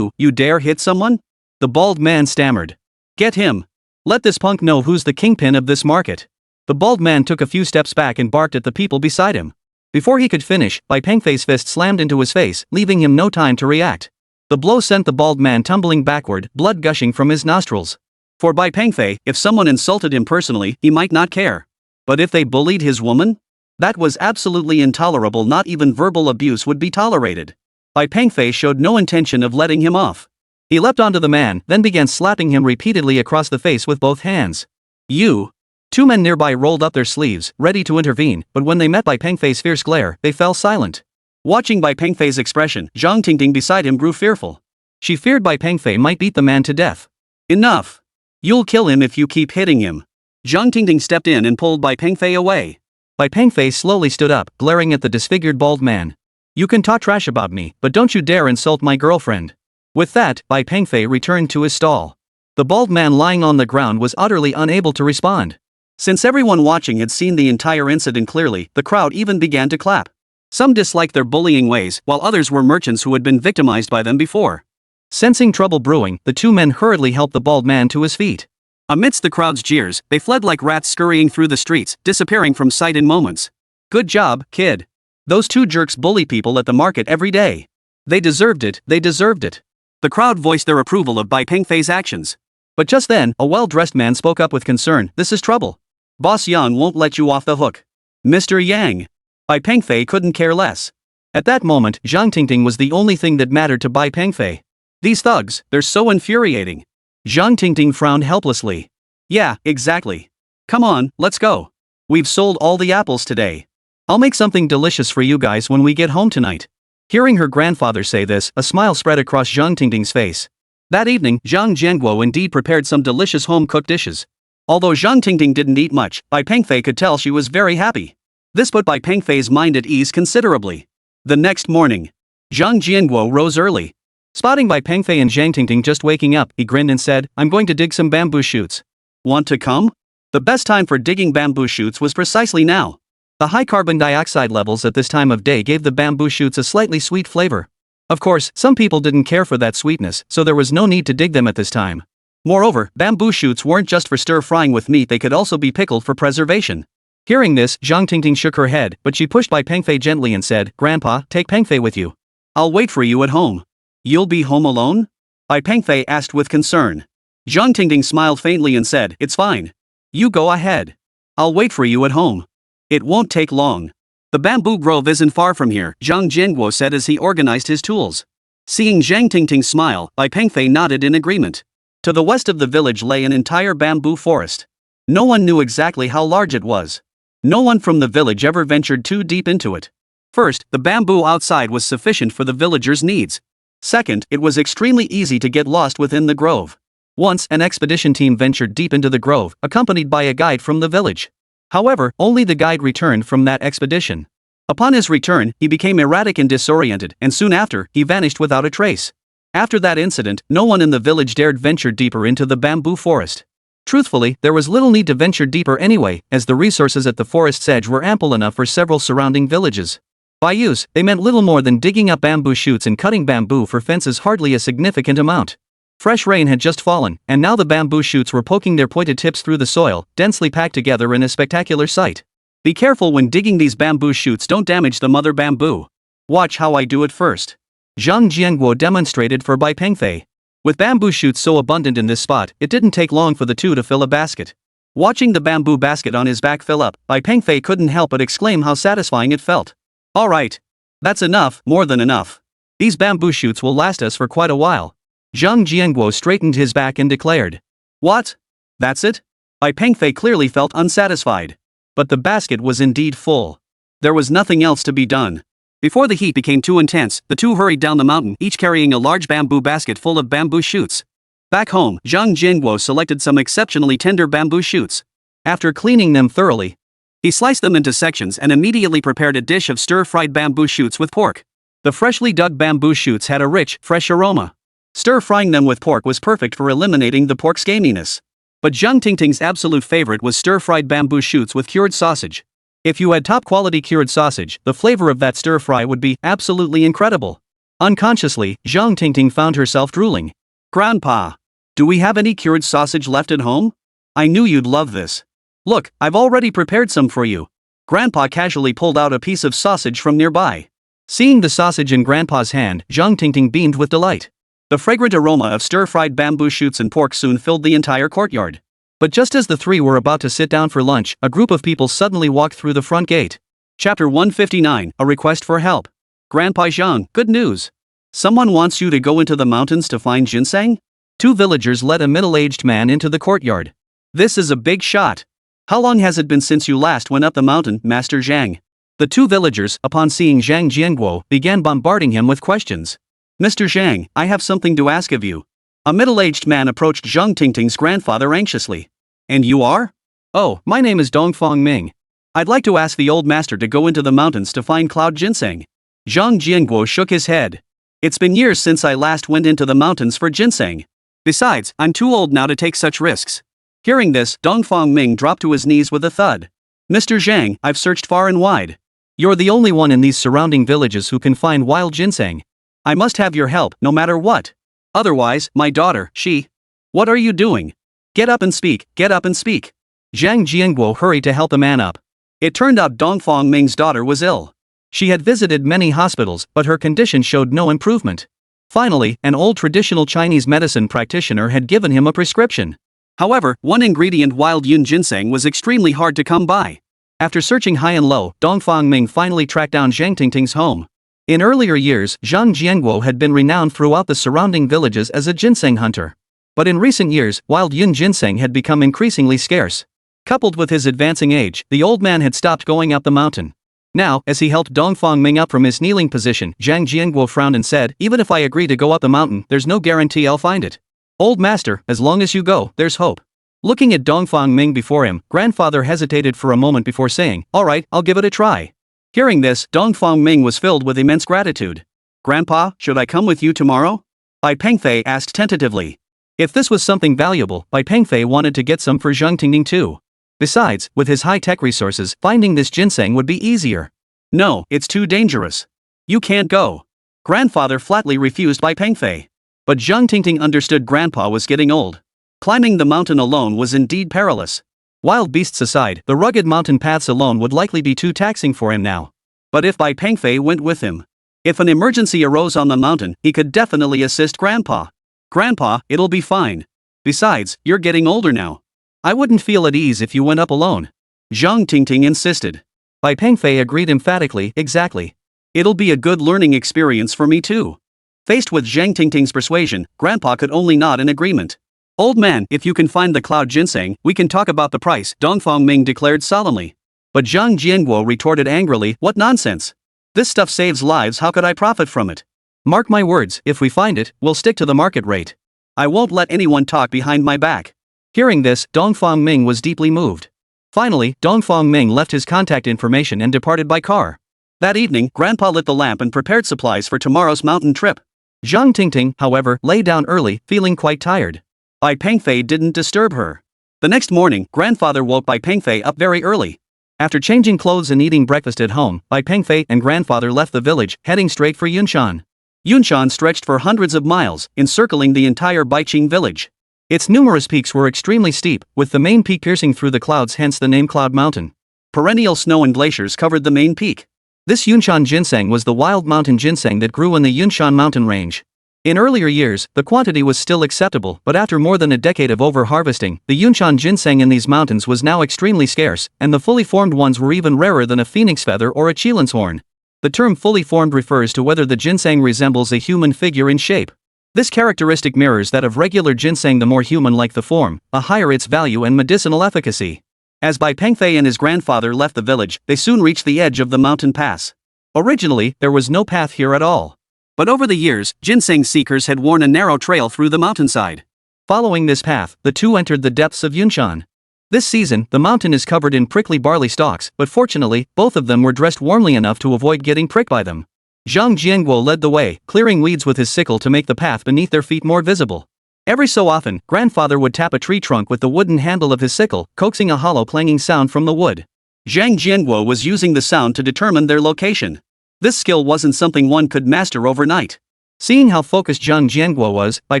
A: dare hit someone?" The bald man stammered. "Get him. Let this punk know who's the kingpin of this market." The bald man took a few steps back and barked at the people beside him. Before he could finish, Bai Pengfei's fist slammed into his face, leaving him no time to react. The blow sent the bald man tumbling backward, blood gushing from his nostrils. For Bai Pengfei, if someone insulted him personally, he might not care. But if they bullied his woman? That was absolutely intolerable. Not even verbal abuse would be tolerated. Bai Pengfei showed no intention of letting him off. He leapt onto the man, then began slapping him repeatedly across the face with both hands. "You!" 2 men nearby rolled up their sleeves, ready to intervene, but when they met Bai Pengfei's fierce glare, they fell silent. Watching Bai Pengfei's expression, Zhang Tingting beside him grew fearful. She feared Bai Pengfei might beat the man to death. "Enough! You'll kill him if you keep hitting him." Zhang Tingting stepped in and pulled Bai Pengfei away. Bai Pengfei slowly stood up, glaring at the disfigured bald man. You can talk trash about me, but don't you dare insult my girlfriend. With that, Bai Pengfei returned to his stall. The bald man lying on the ground was utterly unable to respond. Since everyone watching had seen the entire incident clearly, the crowd even began to clap. Some disliked their bullying ways, while others were merchants who had been victimized by them before. Sensing trouble brewing, the two men hurriedly helped the bald man to his feet. Amidst the crowd's jeers, they fled like rats scurrying through the streets, disappearing from sight in moments. Good job, kid. Those two jerks bully people at the market every day. They deserved it, they deserved it. The crowd voiced their approval of Bai Pengfei's actions. But just then, a well-dressed man spoke up with concern. This is trouble. Boss Yang won't let you off the hook. Mr. Yang. Bai Pengfei couldn't care less. At that moment, Zhang Tingting was the only thing that mattered to Bai Pengfei. These thugs, they're so infuriating. Zhang Tingting frowned helplessly. Yeah, exactly. Come on, let's go. We've sold all the apples today. I'll make something delicious for you guys when we get home tonight. Hearing her grandfather say this, a smile spread across Zhang Tingting's face. That evening, Zhang Jianguo indeed prepared some delicious home-cooked dishes. Although Zhang Tingting didn't eat much, Bai Pengfei could tell she was very happy. This put Bai Pengfei's mind at ease considerably. The next morning, Zhang Jianguo rose early. Spotting Bai Pengfei and Zhang Tingting just waking up, he grinned and said, I'm going to dig some bamboo shoots. Want to come? The best time for digging bamboo shoots was precisely now. The high carbon dioxide levels at this time of day gave the bamboo shoots a slightly sweet flavor. Of course, some people didn't care for that sweetness, so there was no need to dig them at this time. Moreover, bamboo shoots weren't just for stir-frying with meat, they could also be pickled for preservation. Hearing this, Zhang Tingting shook her head, but she pushed Bai Pengfei gently and said, Grandpa, take Pengfei with you. I'll wait for you at home. You'll be home alone? Bai Pengfei asked with concern. Zhang Tingting smiled faintly and said, It's fine. You go ahead. I'll wait for you at home. It won't take long. The bamboo grove isn't far from here, Zhang Jianguo said as he organized his tools. Seeing Zhang Tingting smile, Bai Pengfei nodded in agreement. To the west of the village lay an entire bamboo forest. No one knew exactly how large it was. No one from the village ever ventured too deep into it. First, the bamboo outside was sufficient for the villagers' needs. Second, it was extremely easy to get lost within the grove. Once, an expedition team ventured deep into the grove, accompanied by a guide from the village. However, only the guide returned from that expedition. Upon his return, he became erratic and disoriented, and soon after, he vanished without a trace. After that incident, no one in the village dared venture deeper into the bamboo forest. Truthfully, there was little need to venture deeper anyway, as the resources at the forest's edge were ample enough for several surrounding villages. By use, they meant little more than digging up bamboo shoots and cutting bamboo for fences, hardly a significant amount. Fresh rain had just fallen, and now the bamboo shoots were poking their pointed tips through the soil, densely packed together in a spectacular sight. Be careful when digging these bamboo shoots, don't damage the mother bamboo. Watch how I do it first. Zhang Jianguo demonstrated for Bai Pengfei. With bamboo shoots so abundant in this spot, it didn't take long for the two to fill a basket. Watching the bamboo basket on his back fill up, Bai Pengfei couldn't help but exclaim how satisfying it felt. Alright. That's enough, more than enough. These bamboo shoots will last us for quite a while. Zhang Jianguo straightened his back and declared. What? That's it? Bai Pengfei clearly felt unsatisfied. But the basket was indeed full. There was nothing else to be done. Before the heat became too intense, the two hurried down the mountain, each carrying a large bamboo basket full of bamboo shoots. Back home, Zhang Jianguo selected some exceptionally tender bamboo shoots. After cleaning them thoroughly, he sliced them into sections and immediately prepared a dish of stir-fried bamboo shoots with pork. The freshly dug bamboo shoots had a rich, fresh aroma. Stir-frying them with pork was perfect for eliminating the pork's gaminess. But Zhang Tingting's absolute favorite was stir-fried bamboo shoots with cured sausage. If you had top-quality cured sausage, the flavor of that stir-fry would be absolutely incredible. Unconsciously, Zhang Tingting found herself drooling. Grandpa, do we have any cured sausage left at home? I knew you'd love this. Look, I've already prepared some for you. Grandpa casually pulled out a piece of sausage from nearby. Seeing the sausage in Grandpa's hand, Zhang Tingting beamed with delight. The fragrant aroma of stir-fried bamboo shoots and pork soon filled the entire courtyard. But just as the three were about to sit down for lunch, a group of people suddenly walked through the front gate. Chapter 159, A Request for Help. Grandpa Zhang, good news. Someone wants you to go into the mountains to find ginseng? Two villagers led a middle-aged man into the courtyard. This is a big shot. How long has it been since you last went up the mountain, Master Zhang? The two villagers, upon seeing Zhang Jianguo, began bombarding him with questions. Mr. Zhang, I have something to ask of you. A middle-aged man approached Zhang Tingting's grandfather anxiously. And you are? Oh, my name is Dongfang Ming. I'd like to ask the old master to go into the mountains to find cloud ginseng. Zhang Jianguo shook his head. It's been years since I last went into the mountains for ginseng. Besides, I'm too old now to take such risks. Hearing this, Dongfang Ming dropped to his knees with a thud. Mr. Zhang, I've searched far and wide. You're the only one in these surrounding villages who can find wild ginseng. I must have your help, no matter what. Otherwise, my daughter, she... What are you doing? Get up and speak, get up and speak. Zhang Jianguo hurried to help the man up. It turned out Dongfang Ming's daughter was ill. She had visited many hospitals, but her condition showed no improvement. Finally, an old traditional Chinese medicine practitioner had given him a prescription. However, one ingredient wild yun ginseng was extremely hard to come by. After searching high and low, Dongfang Ming finally tracked down Zhang Tingting's home. In earlier years, Zhang Jianguo had been renowned throughout the surrounding villages as a ginseng hunter. But in recent years, wild yun ginseng had become increasingly scarce. Coupled with his advancing age, the old man had stopped going up the mountain. Now, as he helped Dongfang Ming up from his kneeling position, Zhang Jianguo frowned and said, "Even if I agree to go up the mountain, there's no guarantee I'll find it. Old master, as long as you go, there's hope." Looking at Dongfang Ming before him, grandfather hesitated for a moment before saying, "All right, I'll give it a try." Hearing this, Dongfang Ming was filled with immense gratitude. "Grandpa, should I come with you tomorrow?" Bai Pengfei asked tentatively. If this was something valuable, Bai Pengfei wanted to get some for Zhang Tingting too. Besides, with his high-tech resources, finding this ginseng would be easier. "No, it's too dangerous. You can't go." Grandfather flatly refused Bai Pengfei. But Zhang Tingting understood Grandpa was getting old. Climbing the mountain alone was indeed perilous. Wild beasts aside, the rugged mountain paths alone would likely be too taxing for him now. But if Bai Pengfei went with him, if an emergency arose on the mountain, he could definitely assist Grandpa. "Grandpa, it'll be fine. Besides, you're getting older now. I wouldn't feel at ease if you went up alone." Zhang Tingting insisted. Bai Pengfei agreed emphatically, "Exactly. It'll be a good learning experience for me too." Faced with Zhang Tingting's persuasion, Grandpa could only nod in agreement. "Old man, if you can find the cloud ginseng, we can talk about the price," Dongfang Ming declared solemnly. But Zhang Jianguo retorted angrily, "What nonsense! This stuff saves lives, how could I profit from it? Mark my words, if we find it, we'll stick to the market rate. I won't let anyone talk behind my back." Hearing this, Dongfang Ming was deeply moved. Finally, Dongfang Ming left his contact information and departed by car. That evening, Grandpa lit the lamp and prepared supplies for tomorrow's mountain trip. Zhang Tingting, however, lay down early, feeling quite tired. Bai Pengfei didn't disturb her. The next morning, Grandfather woke Bai Pengfei up very early. After changing clothes and eating breakfast at home, Bai Pengfei and Grandfather left the village, heading straight for Yunshan. Yunshan stretched for hundreds of miles, encircling the entire Baiqing village. Its numerous peaks were extremely steep, with the main peak piercing through the clouds, hence the name Cloud Mountain. Perennial snow and glaciers covered the main peak. This Yunshan ginseng was the wild mountain ginseng that grew in the Yunshan mountain range. In earlier years, the quantity was still acceptable, but after more than a decade of over-harvesting, the Yunshan ginseng in these mountains was now extremely scarce, and the fully formed ones were even rarer than a phoenix feather or a chelan's horn. The term fully formed refers to whether the ginseng resembles a human figure in shape. This characteristic mirrors that of regular ginseng. The more human-like the form, the higher its value and medicinal efficacy. As Bai Pengfei and his grandfather left the village, they soon reached the edge of the mountain pass. Originally, there was no path here at all. But over the years, ginseng seekers had worn a narrow trail through the mountainside. Following this path, the two entered the depths of Yunshan. This season, the mountain is covered in prickly barley stalks, but fortunately, both of them were dressed warmly enough to avoid getting pricked by them. Zhang Jianguo led the way, clearing weeds with his sickle to make the path beneath their feet more visible. Every so often, Grandfather would tap a tree trunk with the wooden handle of his sickle, coaxing a hollow clanging sound from the wood. Zhang Jianguo was using the sound to determine their location. This skill wasn't something one could master overnight. Seeing how focused Zhang Jianguo was, Bai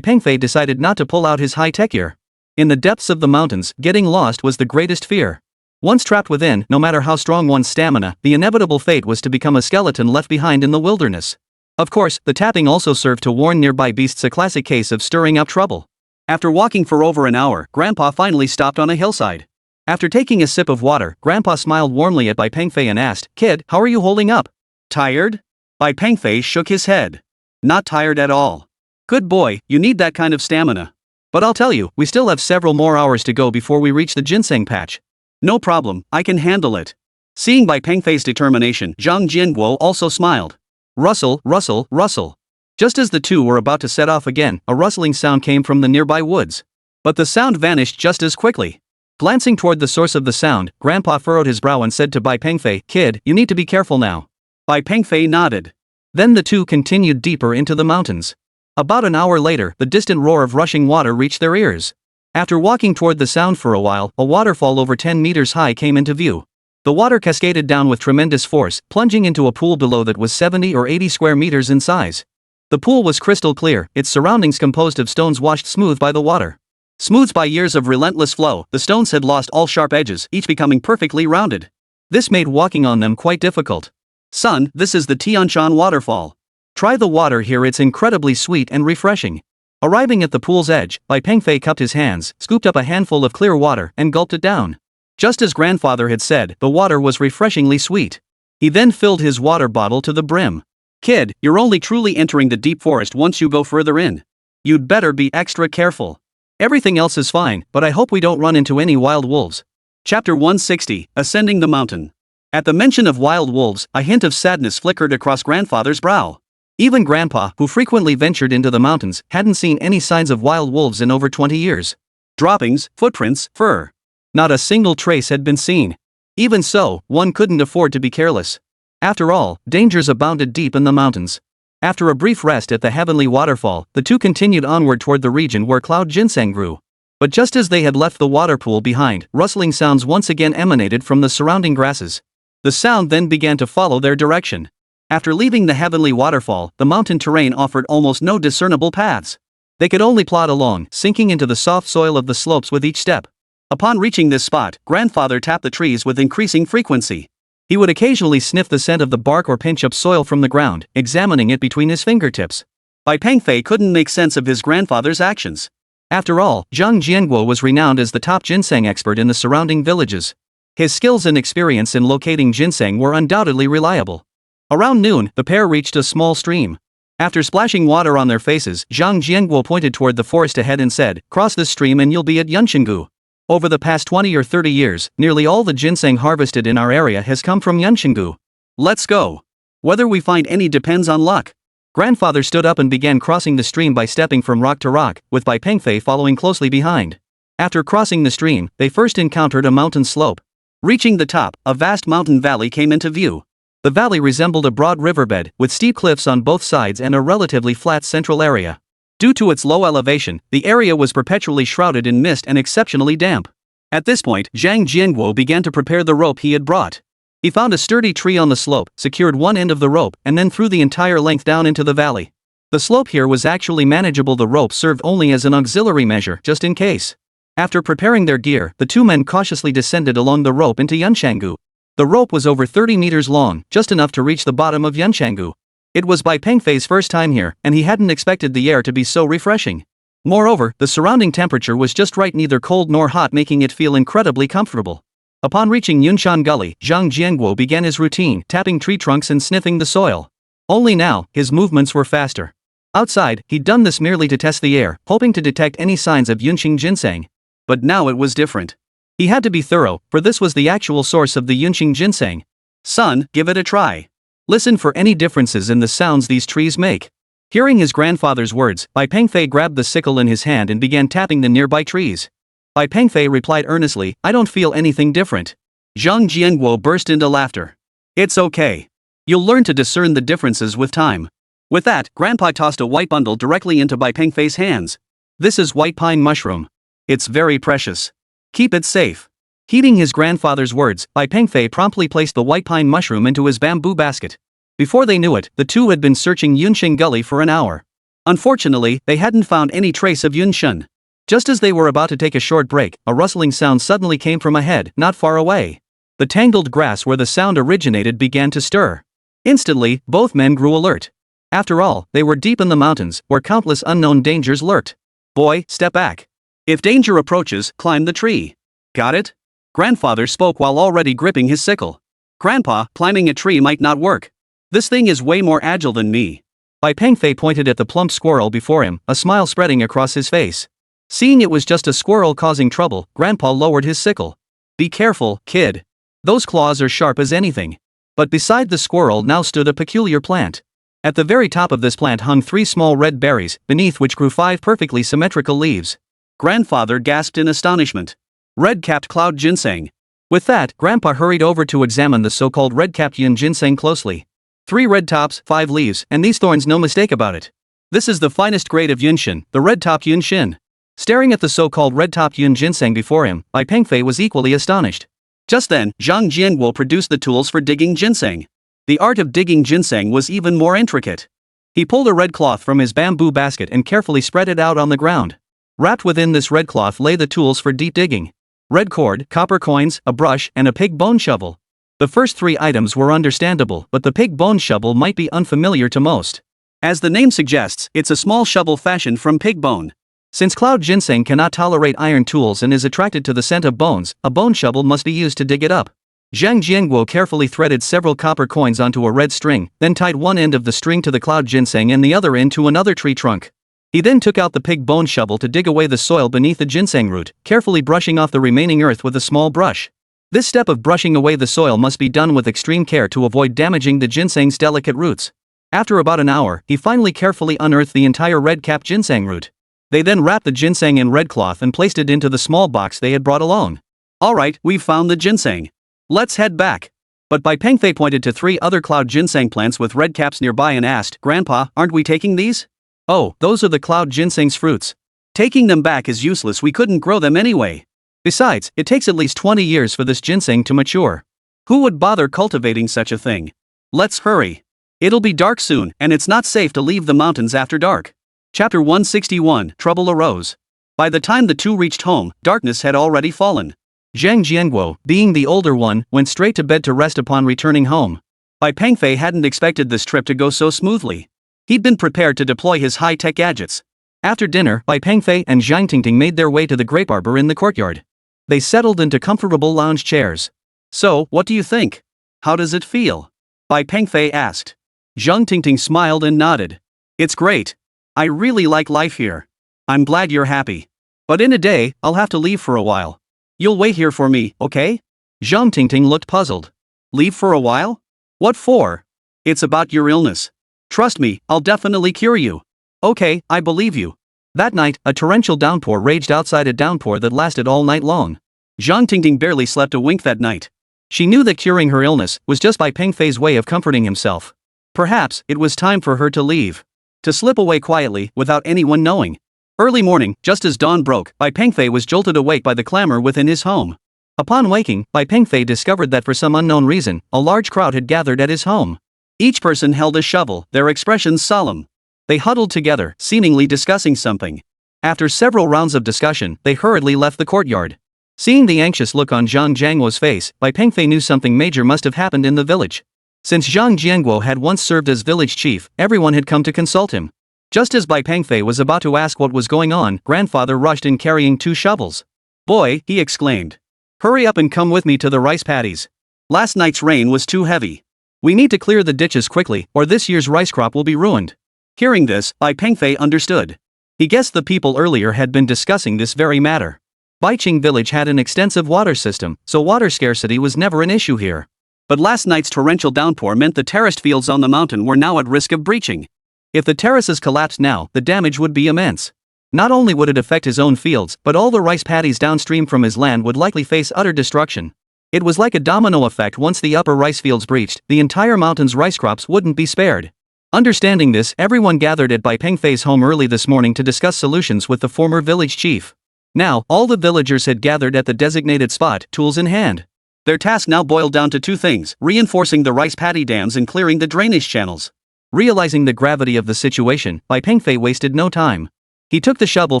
A: Pengfei decided not to pull out his high-tech gear. In the depths of the mountains, getting lost was the greatest fear. Once trapped within, no matter how strong one's stamina, the inevitable fate was to become a skeleton left behind in the wilderness. Of course, the tapping also served to warn nearby beasts, a classic case of stirring up trouble. After walking for over an hour, Grandpa finally stopped on a hillside. After taking a sip of water, Grandpa smiled warmly at Bai Pengfei and asked, "Kid, how are you holding up? Tired?" Bai Pengfei shook his head. "Not tired at all." "Good boy, you need that kind of stamina. But I'll tell you, we still have several more hours to go before we reach the ginseng patch." "No problem, I can handle it." Seeing Bai Pengfei's determination, Zhang Jianguo also smiled. Rustle, rustle, rustle. Just as the two were about to set off again, a rustling sound came from the nearby woods. But the sound vanished just as quickly. Glancing toward the source of the sound, Grandpa furrowed his brow and said to Bai Pengfei, "Kid, you need to be careful now." Bai Pengfei nodded. Then the two continued deeper into the mountains. About an hour later, the distant roar of rushing water reached their ears. After walking toward the sound for a while, a waterfall over 10 meters high came into view. The water cascaded down with tremendous force, plunging into a pool below that was 70 or 80 square meters in size. The pool was crystal clear, its surroundings composed of stones washed smooth by the water. Smoothed by years of relentless flow, the stones had lost all sharp edges, each becoming perfectly rounded. This made walking on them quite difficult. "Son, this is the Tianshan waterfall. Try the water here, it's incredibly sweet and refreshing." Arriving at the pool's edge, Bai Pengfei cupped his hands, scooped up a handful of clear water, and gulped it down. Just as grandfather had said, the water was refreshingly sweet. He then filled his water bottle to the brim. "Kid, you're only truly entering the deep forest once you go further in. You'd better be extra careful. Everything else is fine, but I hope we don't run into any wild wolves." Chapter 160, Ascending the Mountain. At the mention of wild wolves, a hint of sadness flickered across grandfather's brow. Even Grandpa, who frequently ventured into the mountains, hadn't seen any signs of wild wolves in over 20 years. Droppings, footprints, fur. Not a single trace had been seen. Even so, one couldn't afford to be careless. After all, dangers abounded deep in the mountains. After a brief rest at the heavenly waterfall, the two continued onward toward the region where cloud ginseng grew. But just as they had left the water pool behind, rustling sounds once again emanated from the surrounding grasses. The sound then began to follow their direction. After leaving the heavenly waterfall, the mountain terrain offered almost no discernible paths. They could only plod along, sinking into the soft soil of the slopes with each step. Upon reaching this spot, grandfather tapped the trees with increasing frequency. He would occasionally sniff the scent of the bark or pinch up soil from the ground, examining it between his fingertips. Bai Pengfei couldn't make sense of his grandfather's actions. After all, Zhang Jianguo was renowned as the top ginseng expert in the surrounding villages. His skills and experience in locating ginseng were undoubtedly reliable. Around noon, the pair reached a small stream. After splashing water on their faces, Zhang Jianguo pointed toward the forest ahead and said, "Cross this stream and you'll be at Yunshengu." Over the past 20 or 30 years, nearly all the ginseng harvested in our area has come from Yunshengu. Let's go. Whether we find any depends on luck. Grandfather stood up and began crossing the stream by stepping from rock to rock, with Bai Pengfei following closely behind. After crossing the stream, they first encountered a mountain slope. Reaching the top, a vast mountain valley came into view. The valley resembled a broad riverbed, with steep cliffs on both sides and a relatively flat central area. Due to its low elevation, the area was perpetually shrouded in mist and exceptionally damp. At this point, Zhang Jianguo began to prepare the rope he had brought. He found a sturdy tree on the slope, secured one end of the rope, and then threw the entire length down into the valley. The slope here was actually manageable. The rope served only as an auxiliary measure, just in case. After preparing their gear, the two men cautiously descended along the rope into Yunshengu. The rope was over 30 meters long, just enough to reach the bottom of Yunshengu. It was Bai Pengfei's first time here, and he hadn't expected the air to be so refreshing. Moreover, the surrounding temperature was just right, neither cold nor hot, making it feel incredibly comfortable. Upon reaching Yunshan Gully, Zhang Jianguo began his routine, tapping tree trunks and sniffing the soil. Only now, his movements were faster. Outside, he'd done this merely to test the air, hoping to detect any signs of Yunqing ginseng. But now it was different. He had to be thorough, for this was the actual source of the Yunqing ginseng. "Son, give it a try. Listen for any differences in the sounds these trees make." Hearing his grandfather's words, Bai Pengfei grabbed the sickle in his hand and began tapping the nearby trees. Bai Pengfei replied earnestly, "I don't feel anything different." Zhang Jianguo burst into laughter. "It's okay. You'll learn to discern the differences with time." With that, Grandpa tossed a white bundle directly into Bai Pengfei's hands. "This is white pine mushroom. It's very precious. Keep it safe." Heeding his grandfather's words, Bai Pengfei promptly placed the white pine mushroom into his bamboo basket. Before they knew it, the two had been searching Yunqing Gully for an hour. Unfortunately, they hadn't found any trace of Yunshan. Just as they were about to take a short break, a rustling sound suddenly came from ahead, not far away. The tangled grass where the sound originated began to stir. Instantly, both men grew alert. After all, they were deep in the mountains, where countless unknown dangers lurked. "Boy, step back. If danger approaches, climb the tree. Got it?" Grandfather spoke while already gripping his sickle. "Grandpa, climbing a tree might not work. This thing is way more agile than me." Bai Pengfei pointed at the plump squirrel before him, a smile spreading across his face. Seeing it was just a squirrel causing trouble, Grandpa lowered his sickle. "Be careful, kid. Those claws are sharp as anything." But beside the squirrel now stood a peculiar plant. At the very top of this plant hung 3 small red berries, beneath which grew 5 perfectly symmetrical leaves. Grandfather gasped in astonishment. Red-capped cloud ginseng. With that, Grandpa hurried over to examine the so-called red-capped yin ginseng closely. 3 red tops, 5 leaves, and these thorns, no mistake about it. This is the finest grade of yinshin, the red-topped yinshin. Staring at the so-called red-topped yin ginseng before him, Bai Pengfei was equally astonished. Just then, Zhang Tingting produced the tools for digging ginseng. The art of digging ginseng was even more intricate. He pulled a red cloth from his bamboo basket and carefully spread it out on the ground. Wrapped within this red cloth lay the tools for deep digging. Red cord, copper coins, a brush, and a pig bone shovel. The first 3 items were understandable, but the pig bone shovel might be unfamiliar to most. As the name suggests, it's a small shovel fashioned from pig bone. Since cloud ginseng cannot tolerate iron tools and is attracted to the scent of bones, a bone shovel must be used to dig it up. Zhang Tingting carefully threaded several copper coins onto a red string, then tied one end of the string to the cloud ginseng and the other end to another tree trunk. He then took out the pig bone shovel to dig away the soil beneath the ginseng root, carefully brushing off the remaining earth with a small brush. This step of brushing away the soil must be done with extreme care to avoid damaging the ginseng's delicate roots. After about an hour, he finally carefully unearthed the entire red-capped ginseng root. They then wrapped the ginseng in red cloth and placed it into the small box they had brought along. Alright, we've found the ginseng. Let's head back. But Bai Pengfei pointed to 3 other cloud ginseng plants with red caps nearby and asked, Grandpa, aren't we taking these? Oh, those are the cloud ginseng's fruits. Taking them back is useless, we couldn't grow them anyway. Besides, it takes at least 20 years for this ginseng to mature. Who would bother cultivating such a thing? Let's hurry. It'll be dark soon, and it's not safe to leave the mountains after dark. Chapter 161, Trouble Arose. By the time the 2 reached home, darkness had already fallen. Zhang Tingting, being the older one, went straight to bed to rest upon returning home. Bai Pengfei hadn't expected this trip to go so smoothly. He'd been prepared to deploy his high-tech gadgets. After dinner, Bai Pengfei and Zhang Tingting made their way to the grape arbor in the courtyard. They settled into comfortable lounge chairs. So, what do you think? How does it feel? Bai Pengfei asked. Zhang Tingting smiled and nodded. It's great. I really like life here. I'm glad you're happy. But in a day, I'll have to leave for a while. You'll wait here for me, okay? Zhang Tingting looked puzzled. Leave for a while? What for? It's about your illness. Trust me, I'll definitely cure you. Okay, I believe you. That night, a torrential downpour raged outside, a downpour that lasted all night long. Zhang Tingting barely slept a wink that night. She knew that curing her illness was just Bai Pengfei's way of comforting himself. Perhaps it was time for her to leave. To slip away quietly, without anyone knowing. Early morning, just as dawn broke, Bai Pengfei was jolted awake by the clamor within his home. Upon waking, Bai Pengfei discovered that for some unknown reason, a large crowd had gathered at his home. Each person held a shovel, their expressions solemn. They huddled together, seemingly discussing something. After several rounds of discussion, they hurriedly left the courtyard. Seeing the anxious look on Zhang Jiangguo's face, Bai Pengfei knew something major must have happened in the village. Since Zhang Jiangguo had once served as village chief, everyone had come to consult him. Just as Bai Pengfei was about to ask what was going on, grandfather rushed in carrying 2 shovels. Boy, he exclaimed. Hurry up and come with me to the rice paddies. Last night's rain was too heavy. We need to clear the ditches quickly, or this year's rice crop will be ruined. Hearing this, Bai Pengfei understood. He guessed the people earlier had been discussing this very matter. Baiqing village had an extensive water system, so water scarcity was never an issue here. But last night's torrential downpour meant the terraced fields on the mountain were now at risk of breaching. If the terraces collapsed now, the damage would be immense. Not only would it affect his own fields, but all the rice paddies downstream from his land would likely face utter destruction. It was like a domino effect. Once the upper rice fields breached, the entire mountain's rice crops wouldn't be spared. Understanding this, everyone gathered at Bai Pengfei's home early this morning to discuss solutions with the former village chief. Now, all the villagers had gathered at the designated spot, tools in hand. Their task now boiled down to 2 things: reinforcing the rice paddy dams and clearing the drainage channels. Realizing the gravity of the situation, Bai Pengfei wasted no time. He took the shovel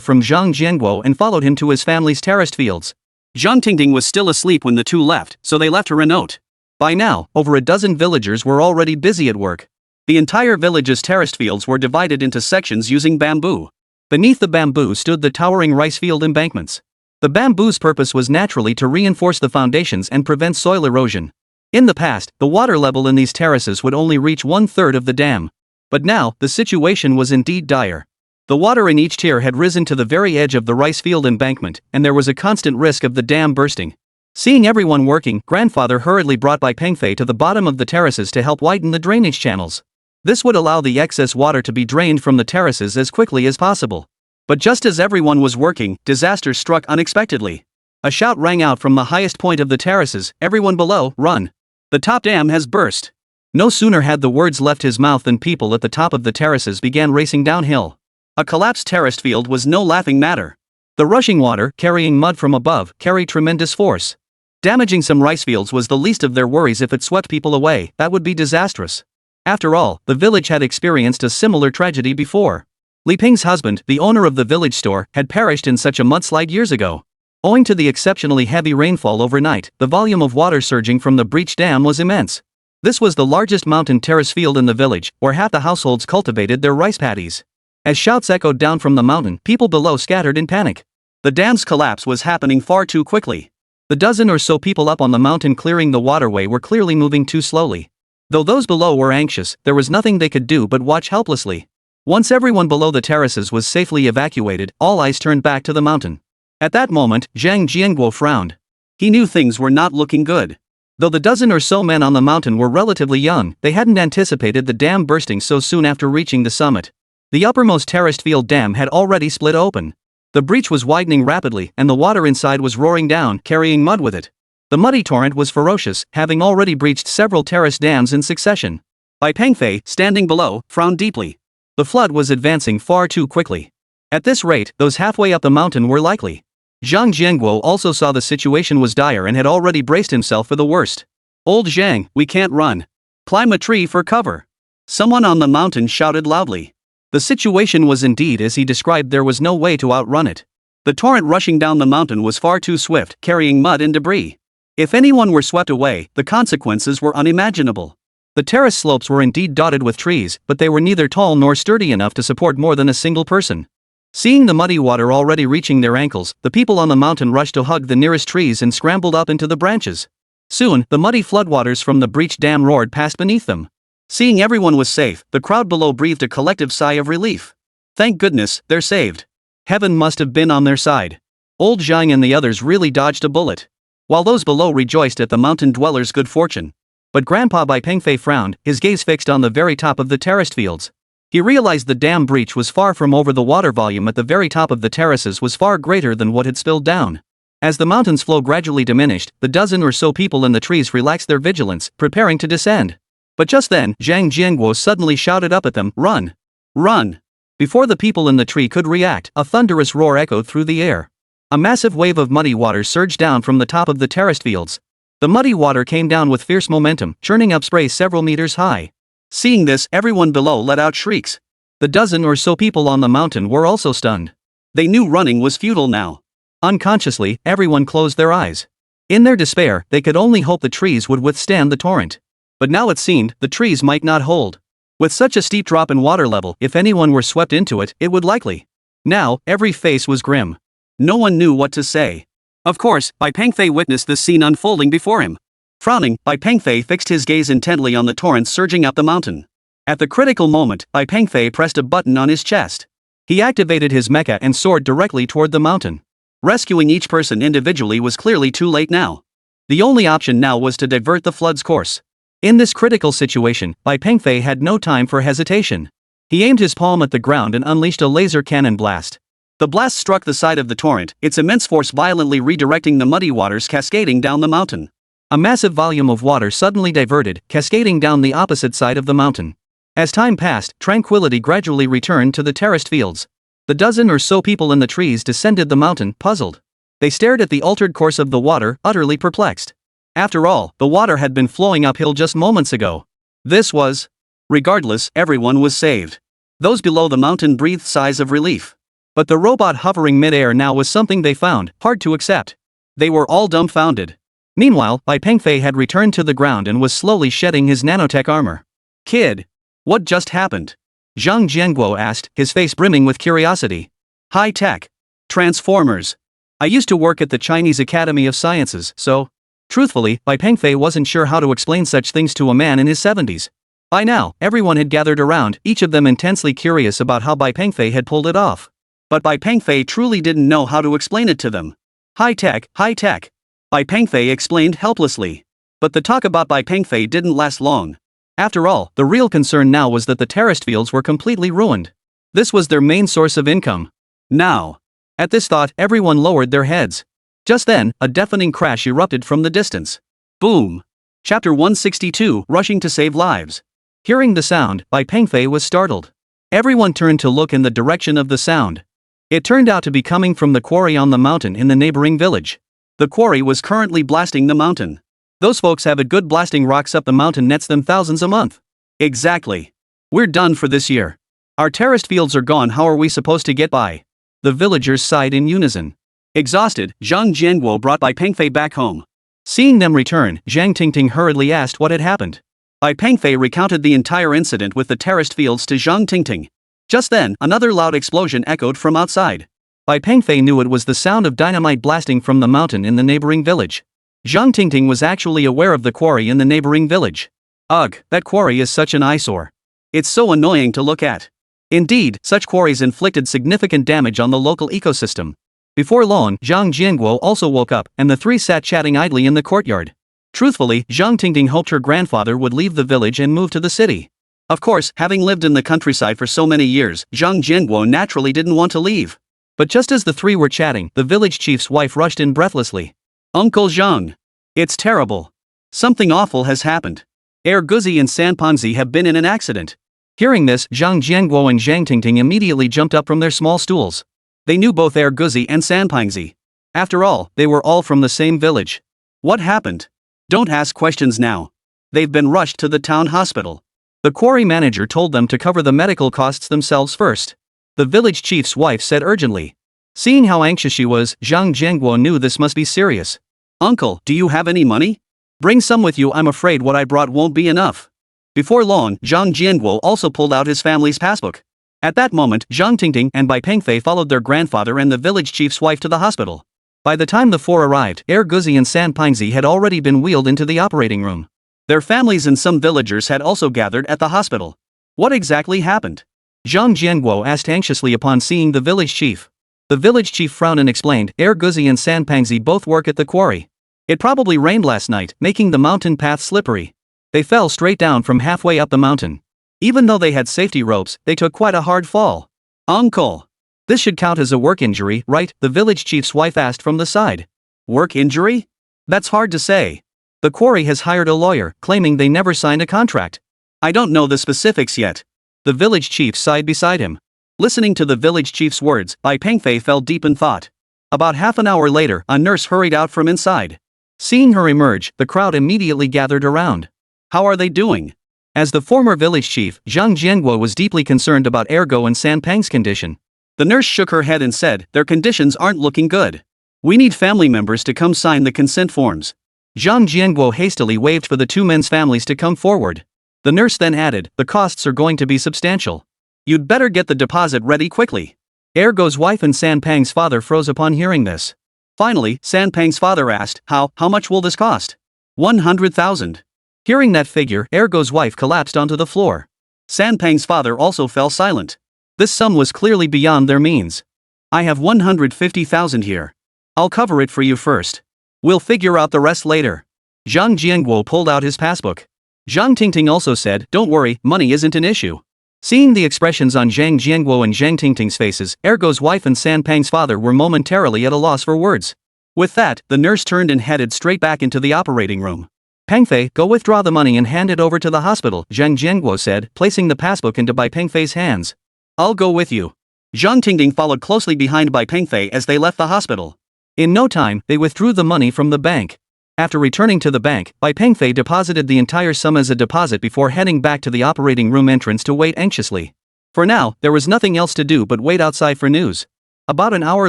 A: from Zhang Jiangguo and followed him to his family's terraced fields. Zhang Tingting was still asleep when the 2 left, so they left her a note. By now, over a dozen villagers were already busy at work. The entire village's terraced fields were divided into sections using bamboo. Beneath the bamboo stood the towering rice field embankments. The bamboo's purpose was naturally to reinforce the foundations and prevent soil erosion. In the past, the water level in these terraces would only reach 1/3 of the dam. But now, the situation was indeed dire. The water in each tier had risen to the very edge of the rice field embankment, and there was a constant risk of the dam bursting. Seeing everyone working, grandfather hurriedly brought Bai Pengfei to the bottom of the terraces to help widen the drainage channels. This would allow the excess water to be drained from the terraces as quickly as possible. But just as everyone was working, disaster struck unexpectedly. A shout rang out from the highest point of the terraces, "Everyone below, run! The top dam has burst!" No sooner had the words left his mouth than people at the top of the terraces began racing downhill. A collapsed terraced field was no laughing matter. The rushing water, carrying mud from above, carried tremendous force. Damaging some rice fields was the least of their worries. If it swept people away, that would be disastrous. After all, the village had experienced a similar tragedy before. Li Ping's husband, the owner of the village store, had perished in such a mudslide years ago. Owing to the exceptionally heavy rainfall overnight, the volume of water surging from the breached dam was immense. This was the largest mountain terrace field in the village, where half the households cultivated their rice paddies. As shouts echoed down from the mountain, people below scattered in panic. The dam's collapse was happening far too quickly. The dozen or so people up on the mountain clearing the waterway were clearly moving too slowly. Though those below were anxious, there was nothing they could do but watch helplessly. Once everyone below the terraces was safely evacuated, all eyes turned back to the mountain. At that moment, Zhang Tingting frowned. He knew things were not looking good. Though the dozen or so men on the mountain were relatively young, they hadn't anticipated the dam bursting so soon after reaching the summit. The uppermost terraced field dam had already split open. The breach was widening rapidly, and the water inside was roaring down, carrying mud with it. The muddy torrent was ferocious, having already breached several terraced dams in succession. Bai Pengfei, standing below, frowned deeply. The flood was advancing far too quickly. At this rate, those halfway up the mountain were likely. Zhang Tingting also saw the situation was dire and had already braced himself for the worst. "Old Zhang, we can't run. Climb a tree for cover." Someone on the mountain shouted loudly. The situation was indeed as he described. There was no way to outrun it. The torrent rushing down the mountain was far too swift, carrying mud and debris. If anyone were swept away, the consequences were unimaginable. The terrace slopes were indeed dotted with trees, but they were neither tall nor sturdy enough to support more than a single person. Seeing the muddy water already reaching their ankles, the people on the mountain rushed to hug the nearest trees and scrambled up into the branches. Soon, the muddy floodwaters from the breached dam roared past beneath them. Seeing everyone was safe, the crowd below breathed a collective sigh of relief. Thank goodness, they're saved. Heaven must have been on their side. Old Zhang and the others really dodged a bullet. While those below rejoiced at the mountain dwellers' good fortune. But Grandpa Bai Pengfei frowned, his gaze fixed on the very top of the terraced fields. He realized the dam breach was far from over. The water volume at the very top of the terraces was far greater than what had spilled down. As the mountain's flow gradually diminished, the dozen or so people in the trees relaxed their vigilance, preparing to descend. But just then, Zhang Tingting suddenly shouted up at them, "Run! Run!" Before the people in the tree could react, a thunderous roar echoed through the air. A massive wave of muddy water surged down from the top of the terraced fields. The muddy water came down with fierce momentum, churning up spray several meters high. Seeing this, everyone below let out shrieks. The dozen or so people on the mountain were also stunned. They knew running was futile now. Unconsciously, everyone closed their eyes. In their despair, they could only hope the trees would withstand the torrent. But now it seemed, the trees might not hold. With such a steep drop in water level, if anyone were swept into it, it would likely. Now, every face was grim. No one knew what to say. Of course, Bai Pengfei witnessed this scene unfolding before him. Frowning, Bai Pengfei fixed his gaze intently on the torrent surging up the mountain. At the critical moment, Bai Pengfei pressed a button on his chest. He activated his mecha and soared directly toward the mountain. Rescuing each person individually was clearly too late now. The only option now was to divert the flood's course. In this critical situation, Bai Pengfei had no time for hesitation. He aimed his palm at the ground and unleashed a laser cannon blast. The blast struck the side of the torrent, its immense force violently redirecting the muddy waters cascading down the mountain. A massive volume of water suddenly diverted, cascading down the opposite side of the mountain. As time passed, tranquility gradually returned to the terraced fields. The dozen or so people in the trees descended the mountain, puzzled. They stared at the altered course of the water, utterly perplexed. After all, the water had been flowing uphill just moments ago. This was... Regardless, everyone was saved. Those below the mountain breathed sighs of relief. But the robot hovering mid-air now was something they found hard to accept. They were all dumbfounded. Meanwhile, Bai Pengfei had returned to the ground and was slowly shedding his nanotech armor. "Kid, what just happened?" Zhang Tingting asked, his face brimming with curiosity. "High tech. Transformers. I used to work at the Chinese Academy of Sciences, so..." Truthfully, Bai Pengfei wasn't sure how to explain such things to a man in his 70s. By now, everyone had gathered around, each of them intensely curious about how Bai Pengfei had pulled it off. But Bai Pengfei truly didn't know how to explain it to them. High tech, Bai Pengfei explained helplessly. But the talk about Bai Pengfei didn't last long. After all, the real concern now was that the terraced fields were completely ruined. This was their main source of income. Now. At this thought, everyone lowered their heads. Just then, a deafening crash erupted from the distance. Boom! Chapter 162, Rushing to Save Lives. Hearing the sound, Bai Pengfei was startled. Everyone turned to look in the direction of the sound. It turned out to be coming from the quarry on the mountain in the neighboring village. The quarry was currently blasting the mountain. Those folks have it good, blasting rocks up the mountain nets them thousands a month. Exactly. We're done for this year. Our terraced fields are gone, how are we supposed to get by? The villagers sighed in unison. Exhausted, Zhang Jianguo brought Bai Pengfei back home. Seeing them return, Zhang Tingting hurriedly asked what had happened. Bai Pengfei recounted the entire incident with the terraced fields to Zhang Tingting. Just then, another loud explosion echoed from outside. Bai Pengfei knew it was the sound of dynamite blasting from the mountain in the neighboring village. Zhang Tingting was actually aware of the quarry in the neighboring village. Ugh, that quarry is such an eyesore. It's so annoying to look at. Indeed, such quarries inflicted significant damage on the local ecosystem. Before long, Zhang Jianguo also woke up, and the three sat chatting idly in the courtyard. Truthfully, Zhang Tingting hoped her grandfather would leave the village and move to the city. Of course, having lived in the countryside for so many years, Zhang Jianguo naturally didn't want to leave. But just as the three were chatting, the village chief's wife rushed in breathlessly. Uncle Zhang! It's terrible. Something awful has happened. Guzi and Sanpangzi have been in an accident. Hearing this, Zhang Jianguo and Zhang Tingting immediately jumped up from their small stools. They knew both Guzi and Sanpangzi. After all, they were all from the same village. What happened? Don't ask questions now. They've been rushed to the town hospital. The quarry manager told them to cover the medical costs themselves first. The village chief's wife said urgently. Seeing how anxious she was, Zhang Jianguo knew this must be serious. Uncle, do you have any money? Bring some with you, I'm afraid what I brought won't be enough. Before long, Zhang Jianguo also pulled out his family's passbook. At that moment, Zhang Tingting and Bai Pengfei followed their grandfather and the village chief's wife to the hospital. By the time the four arrived, Guzi and Sanpangzi had already been wheeled into the operating room. Their families and some villagers had also gathered at the hospital. What exactly happened? Zhang Jianguo asked anxiously upon seeing the village chief. The village chief frowned and explained, Guzi and Sanpangzi both work at the quarry. It probably rained last night, making the mountain path slippery. They fell straight down from halfway up the mountain. Even though they had safety ropes, they took quite a hard fall. Uncle! This should count as a work injury, right? The village chief's wife asked from the side. Work injury? That's hard to say. The quarry has hired a lawyer, claiming they never signed a contract. I don't know the specifics yet. The village chief sighed beside him. Listening to the village chief's words, Bai Pengfei fell deep in thought. About half an hour later, a nurse hurried out from inside. Seeing her emerge, the crowd immediately gathered around. How are they doing? As the former village chief, Zhang Jianguo was deeply concerned about Ergo and Sanpang's condition. The nurse shook her head and said, their conditions aren't looking good. We need family members to come sign the consent forms. Zhang Jianguo hastily waved for the two men's families to come forward. The nurse then added, the costs are going to be substantial. You'd better get the deposit ready quickly. Ergo's wife and Sanpang's father froze upon hearing this. Finally, Sanpang's father asked, how much will this cost? 100,000. Hearing that figure, Ergo's wife collapsed onto the floor. Sanpang's father also fell silent. This sum was clearly beyond their means. I have 150,000 here. I'll cover it for you first. We'll figure out the rest later. Zhang Jianguo pulled out his passbook. Zhang Tingting also said, don't worry, money isn't an issue. Seeing the expressions on Zhang Jianguo and Zhang Tingting's faces, Ergo's wife and Sanpang's father were momentarily at a loss for words. With that, the nurse turned and headed straight back into the operating room. Pengfei, go withdraw the money and hand it over to the hospital, Zhang Jianguo said, placing the passbook into Bai Pengfei's hands. I'll go with you. Zhang Tingting followed closely behind Bai Pengfei as they left the hospital. In no time, they withdrew the money from the bank. After returning to the bank, Bai Pengfei deposited the entire sum as a deposit before heading back to the operating room entrance to wait anxiously. For now, there was nothing else to do but wait outside for news. About an hour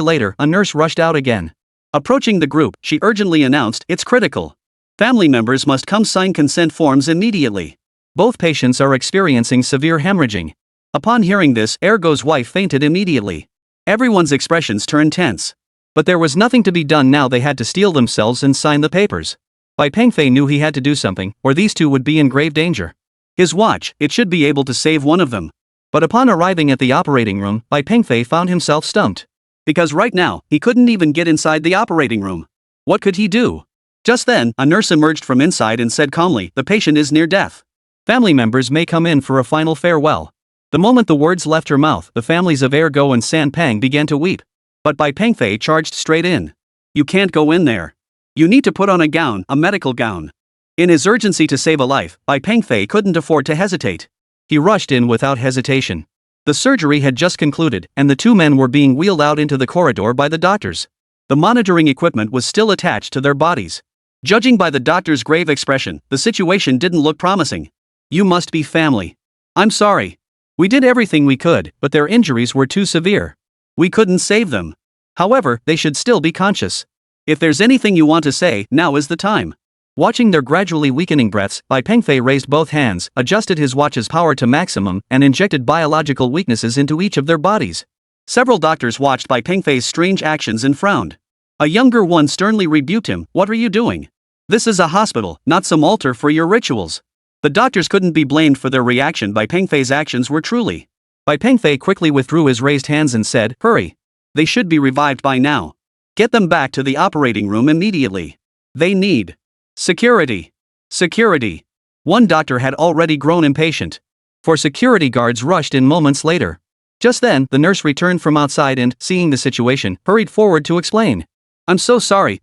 A: later, a nurse rushed out again. Approaching the group, she urgently announced, it's critical. Family members must come sign consent forms immediately. Both patients are experiencing severe hemorrhaging. Upon hearing this, Ergo's wife fainted immediately. Everyone's expressions turned tense. But there was nothing to be done now, they had to steel themselves and sign the papers. Bai Pengfei knew he had to do something, or these two would be in grave danger. His watch, it should be able to save one of them. But upon arriving at the operating room, Bai Pengfei found himself stumped. Because right now, he couldn't even get inside the operating room. What could he do? Just then, a nurse emerged from inside and said calmly, the patient is near death. Family members may come in for a final farewell. The moment the words left her mouth, the families of Ergo and Sanpang began to weep. But Bai Pengfei charged straight in. You can't go in there. You need to put on a gown, a medical gown. In his urgency to save a life, Bai Pengfei couldn't afford to hesitate. He rushed in without hesitation. The surgery had just concluded, and the two men were being wheeled out into the corridor by the doctors. The monitoring equipment was still attached to their bodies. Judging by the doctor's grave expression, the situation didn't look promising. You must be family. I'm sorry. We did everything we could, but their injuries were too severe. We couldn't save them. However, they should still be conscious. If there's anything you want to say, now is the time. Watching their gradually weakening breaths, Bai Pengfei raised both hands, adjusted his watch's power to maximum, and injected biological weaknesses into each of their bodies. Several doctors watched Bai Pengfei's strange actions and frowned. A younger one sternly rebuked him. What are you doing? This is a hospital, not some altar for your rituals. The doctors couldn't be blamed for their reaction. Bai Pengfei's actions were truly. Bai Pengfei quickly withdrew his raised hands and said, hurry. They should be revived by now. Get them back to the operating room immediately. They need security. Security. One doctor had already grown impatient. Four security guards rushed in moments later. Just then, the nurse returned from outside and, seeing the situation, hurried forward to explain. I'm so sorry.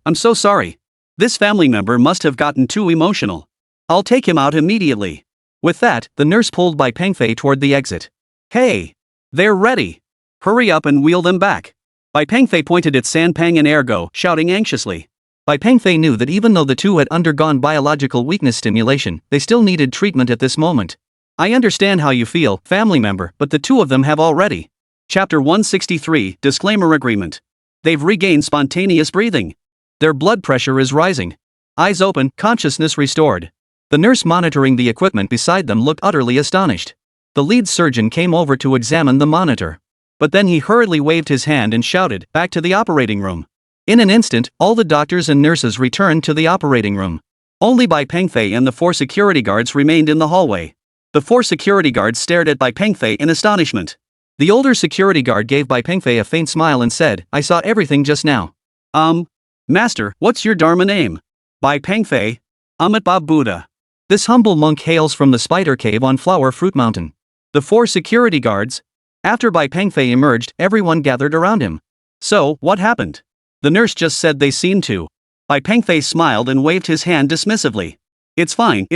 A: This family member must have gotten too emotional. I'll take him out immediately. With that, the nurse pulled Bai Pengfei toward the exit. Hey! They're ready. Hurry up and wheel them back. Bai Pengfei pointed at Sanpang and Ergo, shouting anxiously. Bai Pengfei knew that even though the two had undergone biological weakness stimulation, they still needed treatment at this moment. I understand how you feel, family member, but the two of them have already. Chapter 163, Disclaimer Agreement. They've regained spontaneous breathing. Their blood pressure is rising. Eyes open, consciousness restored. The nurse monitoring the equipment beside them looked utterly astonished. The lead surgeon came over to examine the monitor. But then he hurriedly waved his hand and shouted, back to the operating room. In an instant, all the doctors and nurses returned to the operating room. Only Bai Pengfei and the four security guards remained in the hallway. The four security guards stared at Bai Pengfei in astonishment. The older security guard gave Bai Pengfei a faint smile and said, I saw everything just now. Master, what's your Dharma name? Bai Pengfei. Amitabha Buddha. This humble monk hails from the spider cave on Flower Fruit Mountain. The four security guards. After Bai Pengfei emerged, everyone gathered around him. So, what happened? The nurse just said they seemed to. Bai Pengfei smiled and waved his hand dismissively. It's fine.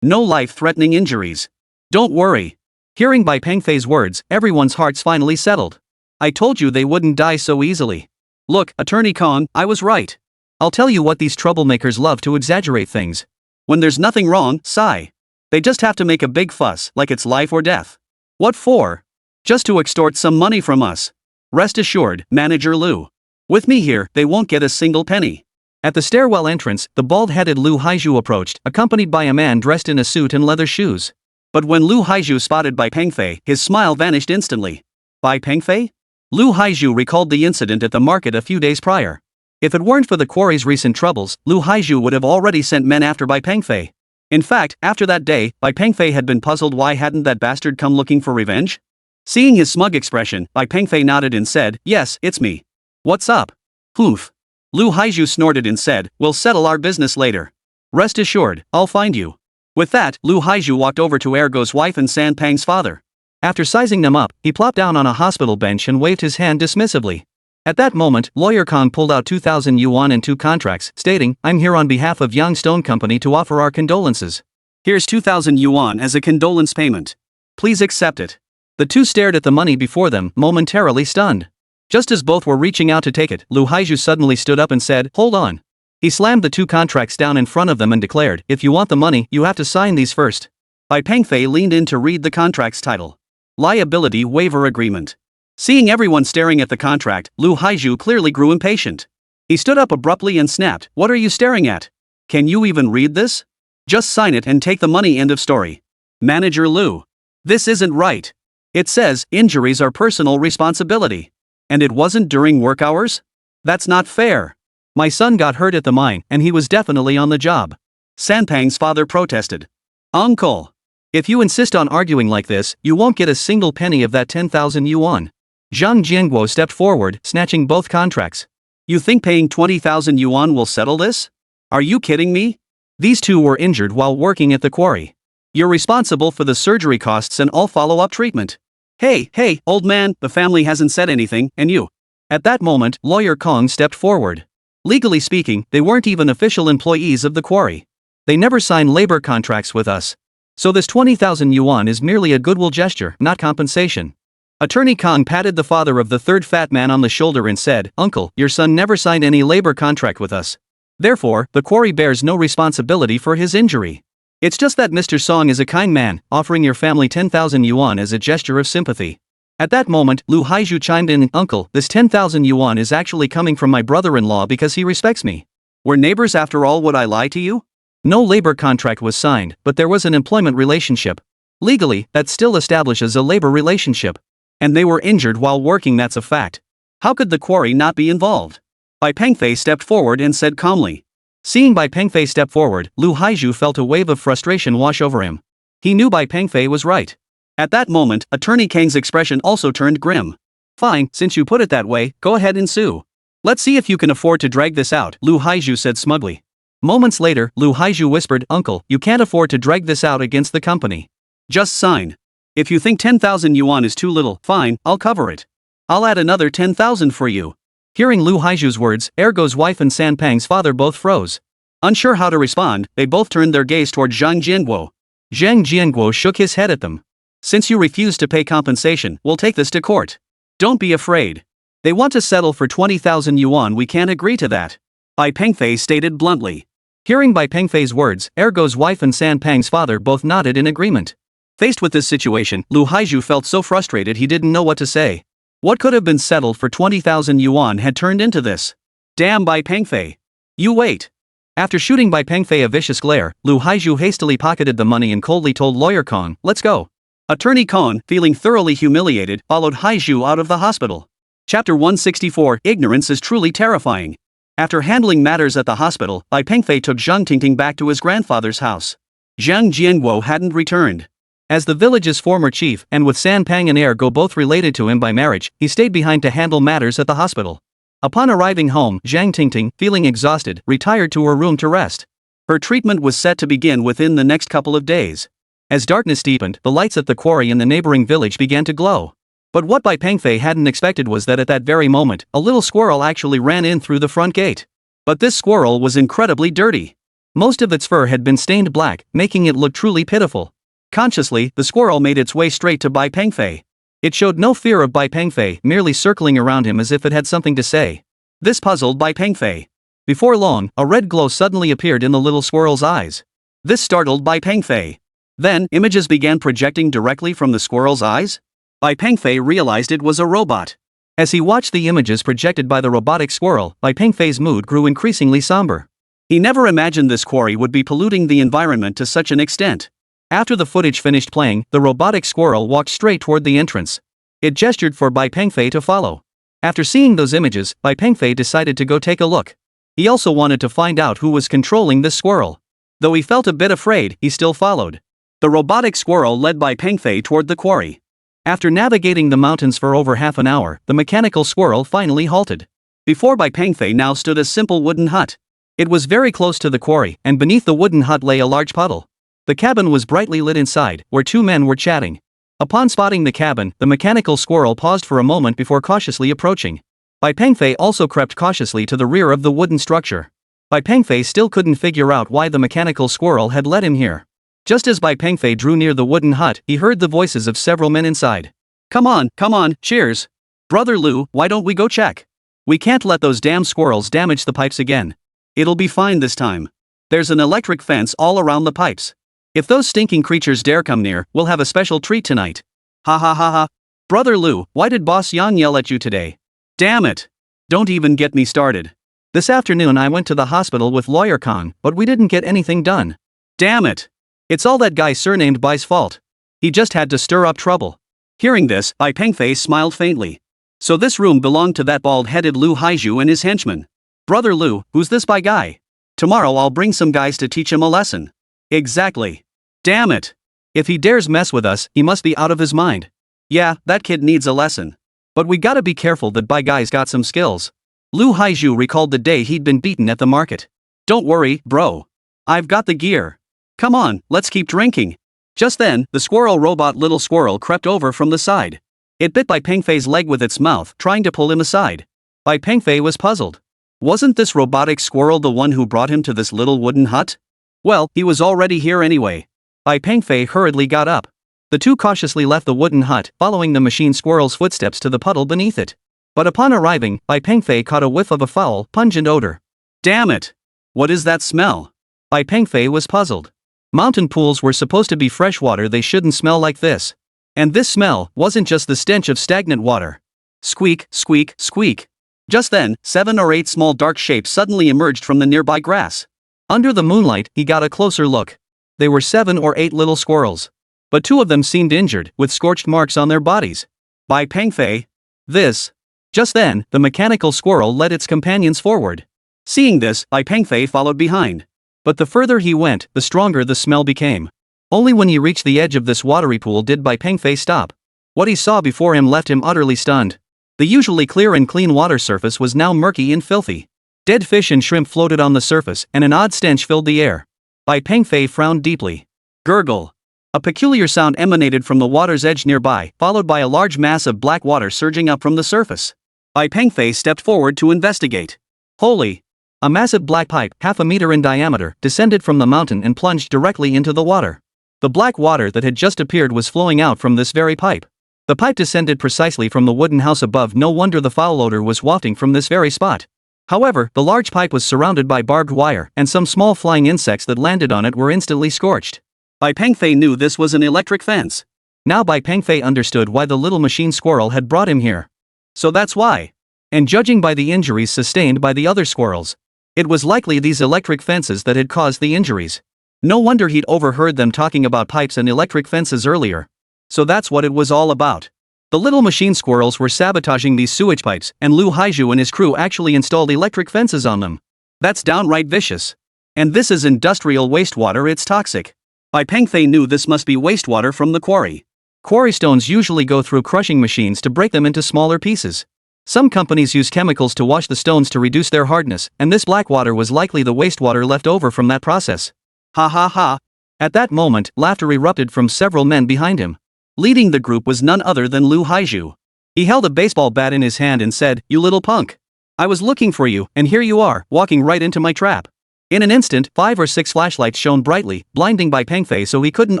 A: No life-threatening injuries. Don't worry. Hearing Bai Pengfei's words, everyone's hearts finally settled. I told you they wouldn't die so easily. Look, Attorney Kong, I was right. I'll tell you what, these troublemakers love to exaggerate things. When there's nothing wrong, sigh. They just have to make a big fuss, like it's life or death. What for? Just to extort some money from us. Rest assured, Manager Liu. With me here, they won't get a single penny. At the stairwell entrance, the bald-headed Lu Haizhu approached, accompanied by a man dressed in a suit and leather shoes. But when Lu Haizhu spotted Bai Pengfei, his smile vanished instantly. Bai Pengfei? Lu Haizhu recalled the incident at the market a few days prior. If it weren't for the quarry's recent troubles, Lu Haizhu would have already sent men after Bai Pengfei. In fact, after that day, Bai Pengfei had been puzzled why hadn't that bastard come looking for revenge? Seeing his smug expression, Bai Pengfei nodded and said, yes, it's me. What's up? Poof. Lu Haizhu snorted and said, we'll settle our business later. Rest assured, I'll find you. With that, Lu Haizhu walked over to Ergo's wife and Sanpang's father. After sizing them up, he plopped down on a hospital bench and waved his hand dismissively. At that moment, Lawyer Kong pulled out 2,000 yuan and 2 contracts, stating, I'm here on behalf of Yang Stone Company to offer our condolences. Here's 2,000 yuan as a condolence payment. Please accept it. The two stared at the money before them, momentarily stunned. Just as both were reaching out to take it, Lu Haizhu suddenly stood up and said, hold on. He slammed the 2 contracts down in front of them and declared, if you want the money, you have to sign these first. Bai Pengfei leaned in to read the contract's title. Liability Waiver Agreement. Seeing everyone staring at the contract, Lu Haizhu clearly grew impatient. He stood up abruptly and snapped, what are you staring at? Can you even read this? Just sign it and take the money, end of story. Manager Liu. This isn't right. It says, injuries are personal responsibility. And it wasn't during work hours? That's not fair. My son got hurt at the mine, and he was definitely on the job. Sanpang's father protested. Uncle. If you insist on arguing like this, you won't get a single penny of that 10,000 yuan. Zhang Jianguo stepped forward, snatching both contracts. You think paying 20,000 yuan will settle this? Are you kidding me? These two were injured while working at the quarry. You're responsible for the surgery costs and all follow-up treatment. Hey, old man, the family hasn't said anything, and you. At that moment, Lawyer Kong stepped forward. Legally speaking, they weren't even official employees of the quarry. They never signed labor contracts with us. So this 20,000 yuan is merely a goodwill gesture, not compensation. Attorney Kong patted the father of the third fat man on the shoulder and said, "Uncle, your son never signed any labor contract with us. Therefore, the quarry bears no responsibility for his injury. It's just that Mr. Song is a kind man, offering your family 10,000 yuan as a gesture of sympathy." At that moment, Lu Haizhu chimed in, "Uncle, this 10,000 yuan is actually coming from my brother-in-law because he respects me. We're neighbors after all, would I lie to you?" No labor contract was signed, but there was an employment relationship. Legally, that still establishes a labor relationship. And they were injured while working, that's a fact. How could the quarry not be involved? Bai Pengfei stepped forward and said calmly. Seeing Bai Pengfei step forward, Lu Haizhu felt a wave of frustration wash over him. He knew Bai Pengfei was right. At that moment, Attorney Kang's expression also turned grim. "Fine, since you put it that way, go ahead and sue. Let's see if you can afford to drag this out," Lu Haizhu said smugly. Moments later, Lu Haizhu whispered, "Uncle, you can't afford to drag this out against the company. Just sign. If you think 10,000 yuan is too little, fine, I'll cover it. I'll add another 10,000 for you." Hearing Lu Haizhu's words, Ergo's wife and San Pang's father both froze. Unsure how to respond, they both turned their gaze toward Zhang Jianguo. Zhang Jianguo shook his head at them. "Since you refuse to pay compensation, we'll take this to court. Don't be afraid. They want to settle for 20,000 yuan, we can't agree to that," Bai Pengfei stated bluntly. Hearing Bai Pengfei's words, Ergo's wife and San Pang's father both nodded in agreement. Faced with this situation, Lu Haizhu felt so frustrated he didn't know what to say. What could have been settled for 20,000 yuan had turned into this. Damn Bai Pengfei. You wait. After shooting Bai Pengfei a vicious glare, Lu Haizhu hastily pocketed the money and coldly told Lawyer Kong, "Let's go." Attorney Kong, feeling thoroughly humiliated, followed Haizhu out of the hospital. Chapter 164, Ignorance is truly terrifying. After handling matters at the hospital, Bai Pengfei took Zhang Tingting back to his grandfather's house. Zhang Jianguo hadn't returned. As the village's former chief, and with San Pang and Ergo both related to him by marriage, he stayed behind to handle matters at the hospital. Upon arriving home, Zhang Tingting, feeling exhausted, retired to her room to rest. Her treatment was set to begin within the next couple of days. As darkness deepened, the lights at the quarry in the neighboring village began to glow. But what Bai Pengfei hadn't expected was that at that very moment, a little squirrel actually ran in through the front gate. But this squirrel was incredibly dirty. Most of its fur had been stained black, making it look truly pitiful. Consciously, the squirrel made its way straight to Bai Pengfei. It showed no fear of Bai Pengfei, merely circling around him as if it had something to say. This puzzled Bai Pengfei. Before long, a red glow suddenly appeared in the little squirrel's eyes. This startled Bai Pengfei. Then, images began projecting directly from the squirrel's eyes? Bai Pengfei realized it was a robot. As he watched the images projected by the robotic squirrel, Bai Pengfei's mood grew increasingly somber. He never imagined this quarry would be polluting the environment to such an extent. After the footage finished playing, the robotic squirrel walked straight toward the entrance. It gestured for Bai Pengfei to follow. After seeing those images, Bai Pengfei decided to go take a look. He also wanted to find out who was controlling this squirrel. Though he felt a bit afraid, he still followed. The robotic squirrel led Bai Pengfei toward the quarry. After navigating the mountains for over half an hour, the mechanical squirrel finally halted. Before Bai Pengfei now stood a simple wooden hut. It was very close to the quarry, and beneath the wooden hut lay a large puddle. The cabin was brightly lit inside, where two men were chatting. Upon spotting the cabin, the mechanical squirrel paused for a moment before cautiously approaching. Bai Pengfei also crept cautiously to the rear of the wooden structure. Bai Pengfei still couldn't figure out why the mechanical squirrel had led him here. Just as Bai Pengfei drew near the wooden hut, he heard the voices of several men inside. Come on, cheers. Brother Lu, why don't we go check? We can't let those damn squirrels damage the pipes again. It'll be fine this time. There's an electric fence all around the pipes. If those stinking creatures dare come near, we'll have a special treat tonight. Ha ha ha ha. Brother Lu, why did Boss Yang yell at you today? Damn it. Don't even get me started. This afternoon I went to the hospital with Lawyer Kong, but we didn't get anything done. Damn it. It's all that guy surnamed Bai's fault. He just had to stir up trouble. Hearing this, Bai Pengfei smiled faintly. So this room belonged to that bald-headed Lu Haizhu and his henchman. Brother Lu, who's this Bai guy? Tomorrow I'll bring some guys to teach him a lesson. Exactly. Damn it. If he dares mess with us, he must be out of his mind. Yeah, that kid needs a lesson. But we gotta be careful that Bai guy's got some skills. Lu Haizhu recalled the day he'd been beaten at the market. Don't worry, bro. I've got the gear. Come on, let's keep drinking. Just then, the squirrel robot little squirrel crept over from the side. It bit Bai Pengfei's leg with its mouth, trying to pull him aside. Bai Pengfei was puzzled. Wasn't this robotic squirrel the one who brought him to this little wooden hut? Well, he was already here anyway. Bai Pengfei hurriedly got up. The two cautiously left the wooden hut, following the machine squirrel's footsteps to the puddle beneath it. But upon arriving, Bai Pengfei caught a whiff of a foul, pungent odor. Damn it! What is that smell? Bai Pengfei was puzzled. Mountain pools were supposed to be fresh water, they shouldn't smell like this. And this smell wasn't just the stench of stagnant water. Squeak, squeak, squeak. Just then, 7 or 8 small dark shapes suddenly emerged from the nearby grass. Under the moonlight, he got a closer look. They were 7 or 8 little squirrels. But 2 of them seemed injured, with scorched marks on their bodies. Bai Pengfei. This. Just then, the mechanical squirrel led its companions forward. Seeing this, Bai Pengfei followed behind. But the further he went, the stronger the smell became. Only when he reached the edge of this watery pool did Bai Pengfei stop. What he saw before him left him utterly stunned. The usually clear and clean water surface was now murky and filthy. Dead fish and shrimp floated on the surface, and an odd stench filled the air. Bai Pengfei frowned deeply. Gurgle. A peculiar sound emanated from the water's edge nearby, followed by a large mass of black water surging up from the surface. Bai Pengfei stepped forward to investigate. Holy! A massive black pipe, half a meter in diameter, descended from the mountain and plunged directly into the water. The black water that had just appeared was flowing out from this very pipe. The pipe descended precisely from the wooden house above, no wonder the foul odor was wafting from this very spot. However, the large pipe was surrounded by barbed wire, and some small flying insects that landed on it were instantly scorched. Bai Pengfei knew this was an electric fence. Now Bai Pengfei understood why the little machine squirrel had brought him here. So that's why. And judging by the injuries sustained by the other squirrels, it was likely these electric fences that had caused the injuries. No wonder he'd overheard them talking about pipes and electric fences earlier. So that's what it was all about. The little machine squirrels were sabotaging these sewage pipes, and Lu Haizhu and his crew actually installed electric fences on them. That's downright vicious. And this is industrial wastewater, it's toxic. Bai Pengfei knew this must be wastewater from the quarry. Quarry stones usually go through crushing machines to break them into smaller pieces. Some companies use chemicals to wash the stones to reduce their hardness, and this black water was likely the wastewater left over from that process. Ha ha ha. At that moment, laughter erupted from several men behind him. Leading the group was none other than Lu Haizhu. He held a baseball bat in his hand and said, "You little punk. I was looking for you, and here you are, walking right into my trap." In an instant, 5 or 6 flashlights shone brightly, blinding Bai Pengfei so he couldn't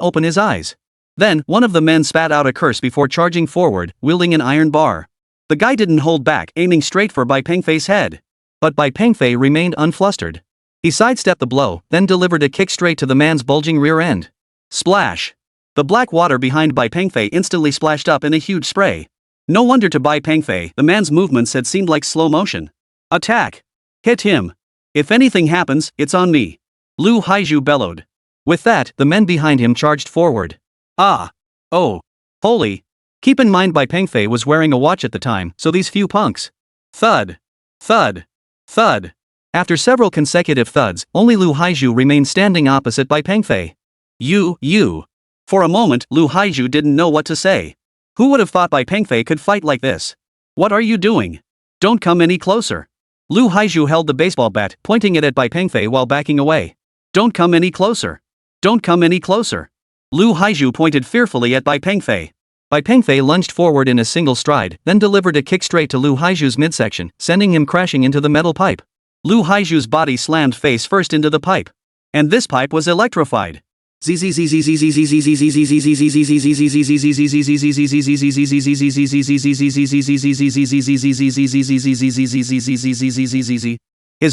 A: open his eyes. Then, one of the men spat out a curse before charging forward, wielding an iron bar. The guy didn't hold back, aiming straight for Bai Pengfei's head. But Bai Pengfei remained unflustered. He sidestepped the blow, then delivered a kick straight to the man's bulging rear end. Splash! The black water behind Bai Pengfei instantly splashed up in a huge spray. No wonder to Bai Pengfei, the man's movements had seemed like slow motion. Attack! Hit him! If anything happens, it's on me. Lu Haizhu bellowed. With that, the men behind him charged forward. Ah! Oh! Holy! Keep in mind Bai Pengfei was wearing a watch at the time, so these few punks. Thud! Thud! Thud! After several consecutive thuds, only Lu Haizhu remained standing opposite Bai Pengfei. You. For a moment, Lu Haizhu didn't know what to say. Who would have thought Bai Pengfei could fight like this? What are you doing? Don't come any closer. Lu Haizhu held the baseball bat, pointing it at Bai Pengfei while backing away. Don't come any closer. Don't come any closer. Lu Haizhu pointed fearfully at Bai Pengfei. Bai Pengfei lunged forward in a single stride, then delivered a kick straight to Lu Haizhu's midsection, sending him crashing into the metal pipe. Lu Haizhu's body slammed face first into the pipe. And this pipe was electrified. His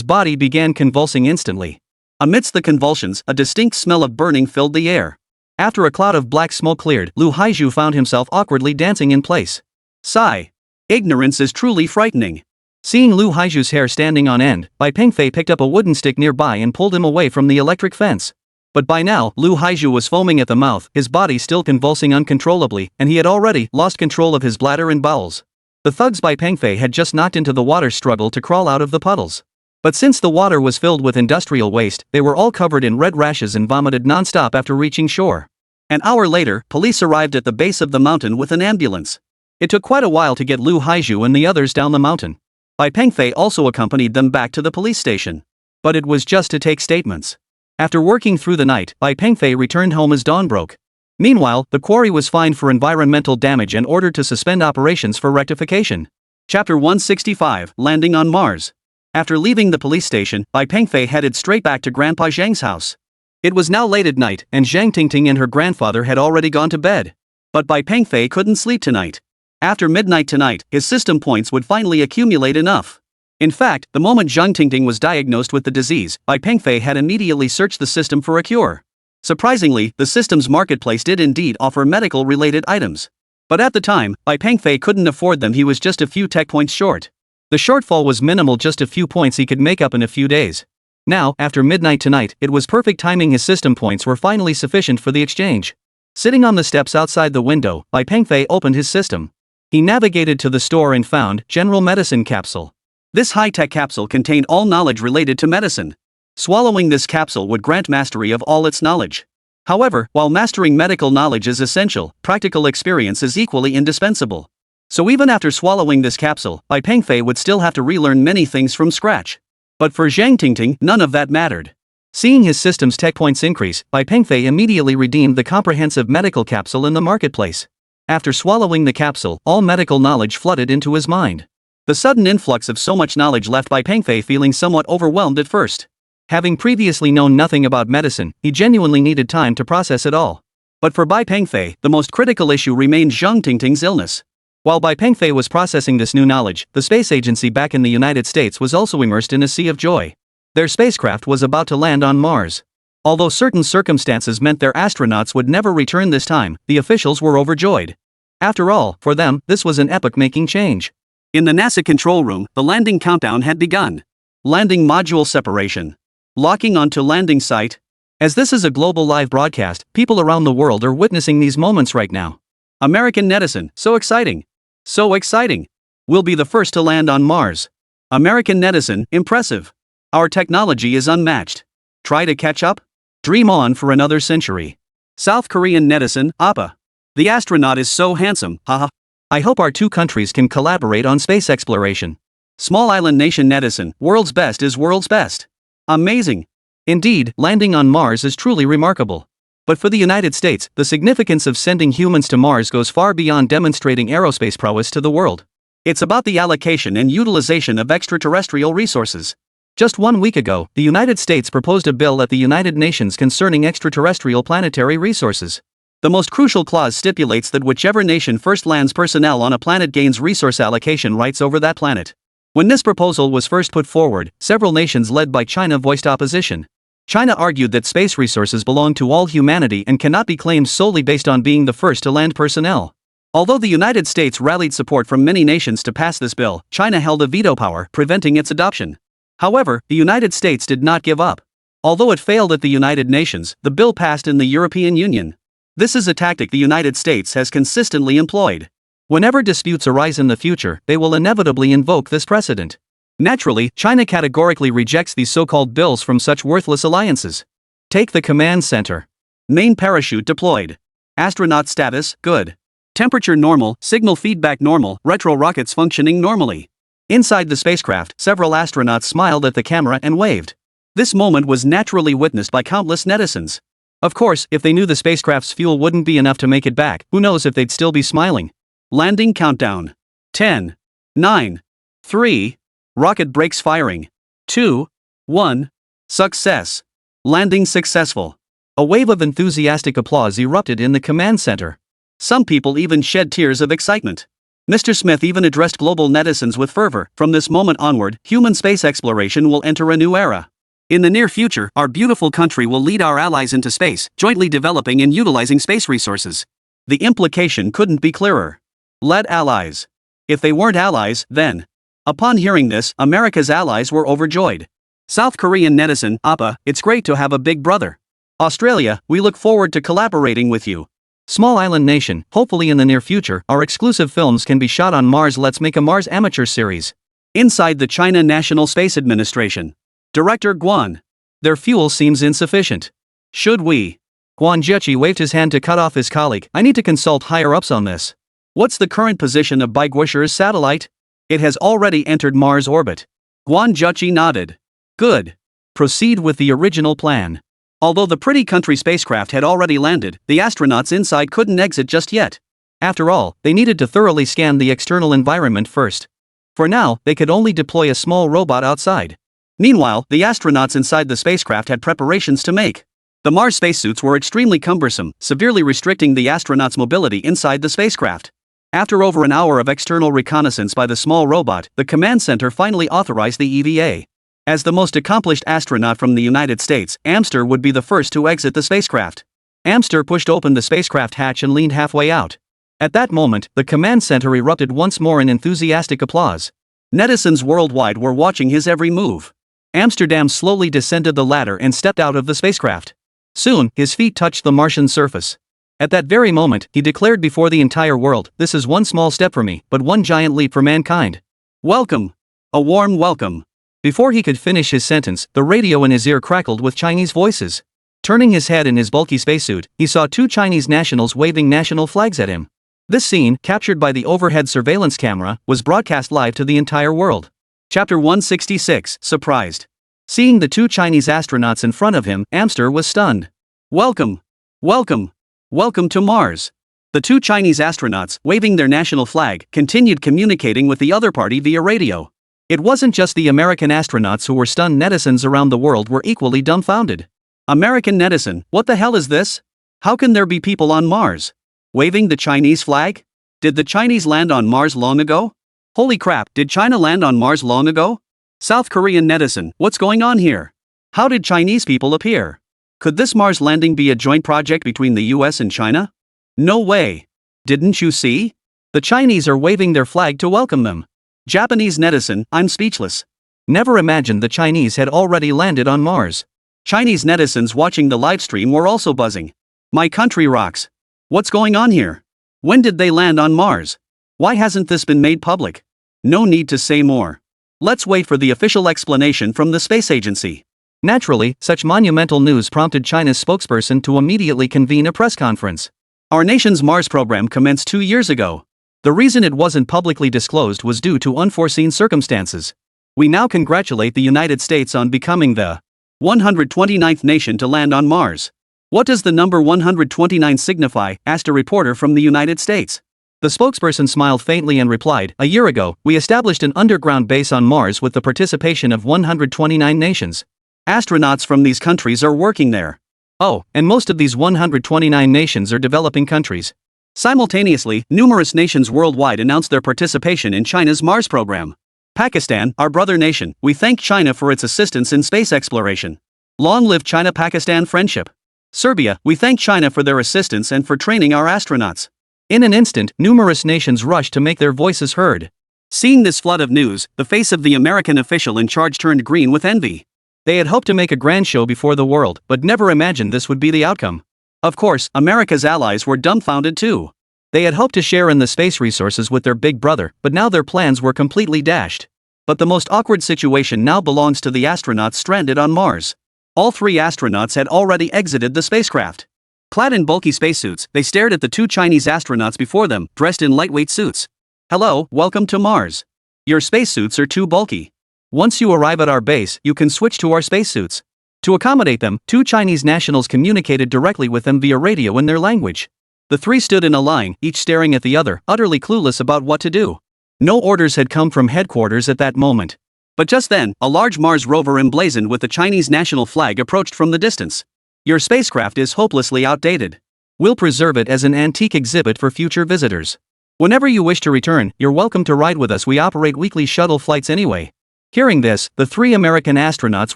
A: body began convulsing instantly. Amidst the convulsions, a distinct smell of burning filled the air. After a cloud of black smoke cleared, Lu Haizhu found himself awkwardly dancing in place. Sigh. Ignorance is truly frightening. Seeing Lu Haizhu's hair standing on end, Bai Pengfei picked up a wooden stick nearby and pulled him away from the electric fence. But by now, Lu Haizhu was foaming at the mouth, his body still convulsing uncontrollably, and he had already lost control of his bladder and bowels. The thugs Bai Pengfei had just knocked into the water struggled to crawl out of the puddles. But since the water was filled with industrial waste, they were all covered in red rashes and vomited non-stop after reaching shore. An hour later, police arrived at the base of the mountain with an ambulance. It took quite a while to get Lu Haizhu and the others down the mountain. Bai Pengfei also accompanied them back to the police station. But it was just to take statements. After working through the night, Bai Pengfei returned home as dawn broke. Meanwhile, the quarry was fined for environmental damage and ordered to suspend operations for rectification. Chapter 165, Landing on Mars. After leaving the police station, Bai Pengfei headed straight back to Grandpa Zhang's house. It was now late at night, and Zhang Tingting and her grandfather had already gone to bed. But Bai Pengfei couldn't sleep tonight. After midnight tonight, his system points would finally accumulate enough. In fact, the moment Zhang Tingting was diagnosed with the disease, Bai Pengfei had immediately searched the system for a cure. Surprisingly, the system's marketplace did indeed offer medical-related items. But at the time, Bai Pengfei couldn't afford them. He was just a few tech points short. The shortfall was minimal, just a few points he could make up in a few days. Now, after midnight tonight, it was perfect timing. His system points were finally sufficient for the exchange. Sitting on the steps outside the window, Bai Pengfei opened his system. He navigated to the store and found General Medicine Capsule. This high-tech capsule contained all knowledge related to medicine. Swallowing this capsule would grant mastery of all its knowledge. However, while mastering medical knowledge is essential, practical experience is equally indispensable. So even after swallowing this capsule, Bai Pengfei would still have to relearn many things from scratch. But for Zhang Tingting, none of that mattered. Seeing his system's tech points increase, Bai Pengfei immediately redeemed the comprehensive medical capsule in the marketplace. After swallowing the capsule, all medical knowledge flooded into his mind. The sudden influx of so much knowledge left Bai Pengfei feeling somewhat overwhelmed at first. Having previously known nothing about medicine, he genuinely needed time to process it all. But for Bai Pengfei, the most critical issue remained Zhang Tingting's illness. While Bai Pengfei was processing this new knowledge, the space agency back in the United States was also immersed in a sea of joy. Their spacecraft was about to land on Mars. Although certain circumstances meant their astronauts would never return this time, the officials were overjoyed. After all, for them, this was an epoch-making change. In the NASA control room, the landing countdown had begun. Landing module separation. Locking onto landing site. As this is a global live broadcast, people around the world are witnessing these moments right now. American netizen, so exciting. So exciting. We'll be the first to land on Mars. American netizen, impressive. Our technology is unmatched. Try to catch up? Dream on for another century. South Korean netizen, Appa. The astronaut is so handsome, haha. I hope our two countries can collaborate on space exploration. Small island nation netizen, world's best is world's best. Amazing. Indeed, landing on Mars is truly remarkable. But for the United States, the significance of sending humans to Mars goes far beyond demonstrating aerospace prowess to the world. It's about the allocation and utilization of extraterrestrial resources. Just 1 week ago, the United States proposed a bill at the United Nations concerning extraterrestrial planetary resources. The most crucial clause stipulates that whichever nation first lands personnel on a planet gains resource allocation rights over that planet. When this proposal was first put forward, several nations led by China voiced opposition. China argued that space resources belong to all humanity and cannot be claimed solely based on being the first to land personnel. Although the United States rallied support from many nations to pass this bill, China held a veto power, preventing its adoption. However, the United States did not give up. Although it failed at the United Nations, the bill passed in the European Union. This is a tactic the United States has consistently employed. Whenever disputes arise in the future, they will inevitably invoke this precedent. Naturally, China categorically rejects these so-called bills from such worthless alliances. Take the command center. Main parachute deployed. Astronaut status, good. Temperature normal, signal feedback normal, retro rockets functioning normally. Inside the spacecraft, several astronauts smiled at the camera and waved. This moment was naturally witnessed by countless netizens. Of course, if they knew the spacecraft's fuel wouldn't be enough to make it back, who knows if they'd still be smiling. Landing countdown. 10, 9, 3, rocket brakes firing. 2, 1, success. Landing successful. A wave of enthusiastic applause erupted in the command center. Some people even shed tears of excitement. Mr. Smith even addressed global netizens with fervor. From this moment onward, human space exploration will enter a new era. In the near future, our beautiful country will lead our allies into space, jointly developing and utilizing space resources. The implication couldn't be clearer. Led allies. If they weren't allies, then. Upon hearing this, America's allies were overjoyed. South Korean netizen, Appa, it's great to have a big brother. Australia, we look forward to collaborating with you. Small island nation, hopefully in the near future, our exclusive films can be shot on Mars. Let's make a Mars amateur series. Inside the China National Space Administration. Director Guan. Their fuel seems insufficient. Should we? Guan Zheqi waved his hand to cut off his colleague. I need to consult higher-ups on this. What's the current position of Bai Guisher's satellite? It has already entered Mars orbit. Guan Zheqi nodded. Good. Proceed with the original plan. Although the pretty country spacecraft had already landed, the astronauts inside couldn't exit just yet. After all, they needed to thoroughly scan the external environment first. For now, they could only deploy a small robot outside. Meanwhile, the astronauts inside the spacecraft had preparations to make. The Mars spacesuits were extremely cumbersome, severely restricting the astronauts' mobility inside the spacecraft. After over an hour of external reconnaissance by the small robot, the command center finally authorized the EVA. As the most accomplished astronaut from the United States, Amster would be the first to exit the spacecraft. Amster pushed open the spacecraft hatch and leaned halfway out. At that moment, the command center erupted once more in enthusiastic applause. Netizens worldwide were watching his every move. Amsterdam slowly descended the ladder and stepped out of the spacecraft. Soon, his feet touched the Martian surface. At that very moment, he declared before the entire world, "This is one small step for me, but one giant leap for mankind. Welcome! A warm welcome." Before he could finish his sentence, the radio in his ear crackled with Chinese voices. Turning his head in his bulky spacesuit, he saw two Chinese nationals waving national flags at him. This scene, captured by the overhead surveillance camera, was broadcast live to the entire world. Chapter 166, Surprised. Seeing the two Chinese astronauts in front of him, Amster was stunned. Welcome! Welcome! Welcome to Mars! The two Chinese astronauts, waving their national flag, continued communicating with the other party via radio. It wasn't just the American astronauts who were stunned. Netizens around the world were equally dumbfounded. American netizen, what the hell is this? How can there be people on Mars waving the Chinese flag? Did the Chinese land on Mars long ago? Holy crap, did China land on Mars long ago? South Korean netizen, what's going on here? How did Chinese people appear? Could this Mars landing be a joint project between the US and China? No way. Didn't you see? The Chinese are waving their flag to welcome them. Japanese netizen, I'm speechless. Never imagined the Chinese had already landed on Mars. Chinese netizens watching the livestream were also buzzing. My country rocks. What's going on here? When did they land on Mars? Why hasn't this been made public? No need to say more. Let's wait for the official explanation from the space agency. Naturally, such monumental news prompted China's spokesperson to immediately convene a press conference. Our nation's Mars program commenced 2 years ago. The reason it wasn't publicly disclosed was due to unforeseen circumstances. We now congratulate the United States on becoming the 129th nation to land on Mars. What does the number 129 signify? Asked a reporter from the United States. The spokesperson smiled faintly and replied, "A year ago, we established an underground base on Mars with the participation of 129 nations. Astronauts from these countries are working there. Oh, and most of these 129 nations are developing countries." Simultaneously, numerous nations worldwide announced their participation in China's Mars program. Pakistan, our brother nation, we thank China for its assistance in space exploration. Long live China-Pakistan friendship. Serbia, we thank China for their assistance and for training our astronauts. In an instant, numerous nations rushed to make their voices heard. Seeing this flood of news, the face of the American official in charge turned green with envy. They had hoped to make a grand show before the world, but never imagined this would be the outcome. Of course, America's allies were dumbfounded too. They had hoped to share in the space resources with their big brother, but now their plans were completely dashed. But the most awkward situation now belongs to the astronauts stranded on Mars. All three astronauts had already exited the spacecraft. Clad in bulky spacesuits, they stared at the two Chinese astronauts before them, dressed in lightweight suits. "Hello, welcome to Mars. Your spacesuits are too bulky. Once you arrive at our base, you can switch to our spacesuits." To accommodate them, two Chinese nationals communicated directly with them via radio in their language. The three stood in a line, each staring at the other, utterly clueless about what to do. No orders had come from headquarters at that moment. But just then, a large Mars rover emblazoned with the Chinese national flag approached from the distance. "Your spacecraft is hopelessly outdated. We'll preserve it as an antique exhibit for future visitors. Whenever you wish to return, you're welcome to ride with us. We operate weekly shuttle flights anyway." Hearing this, the three American astronauts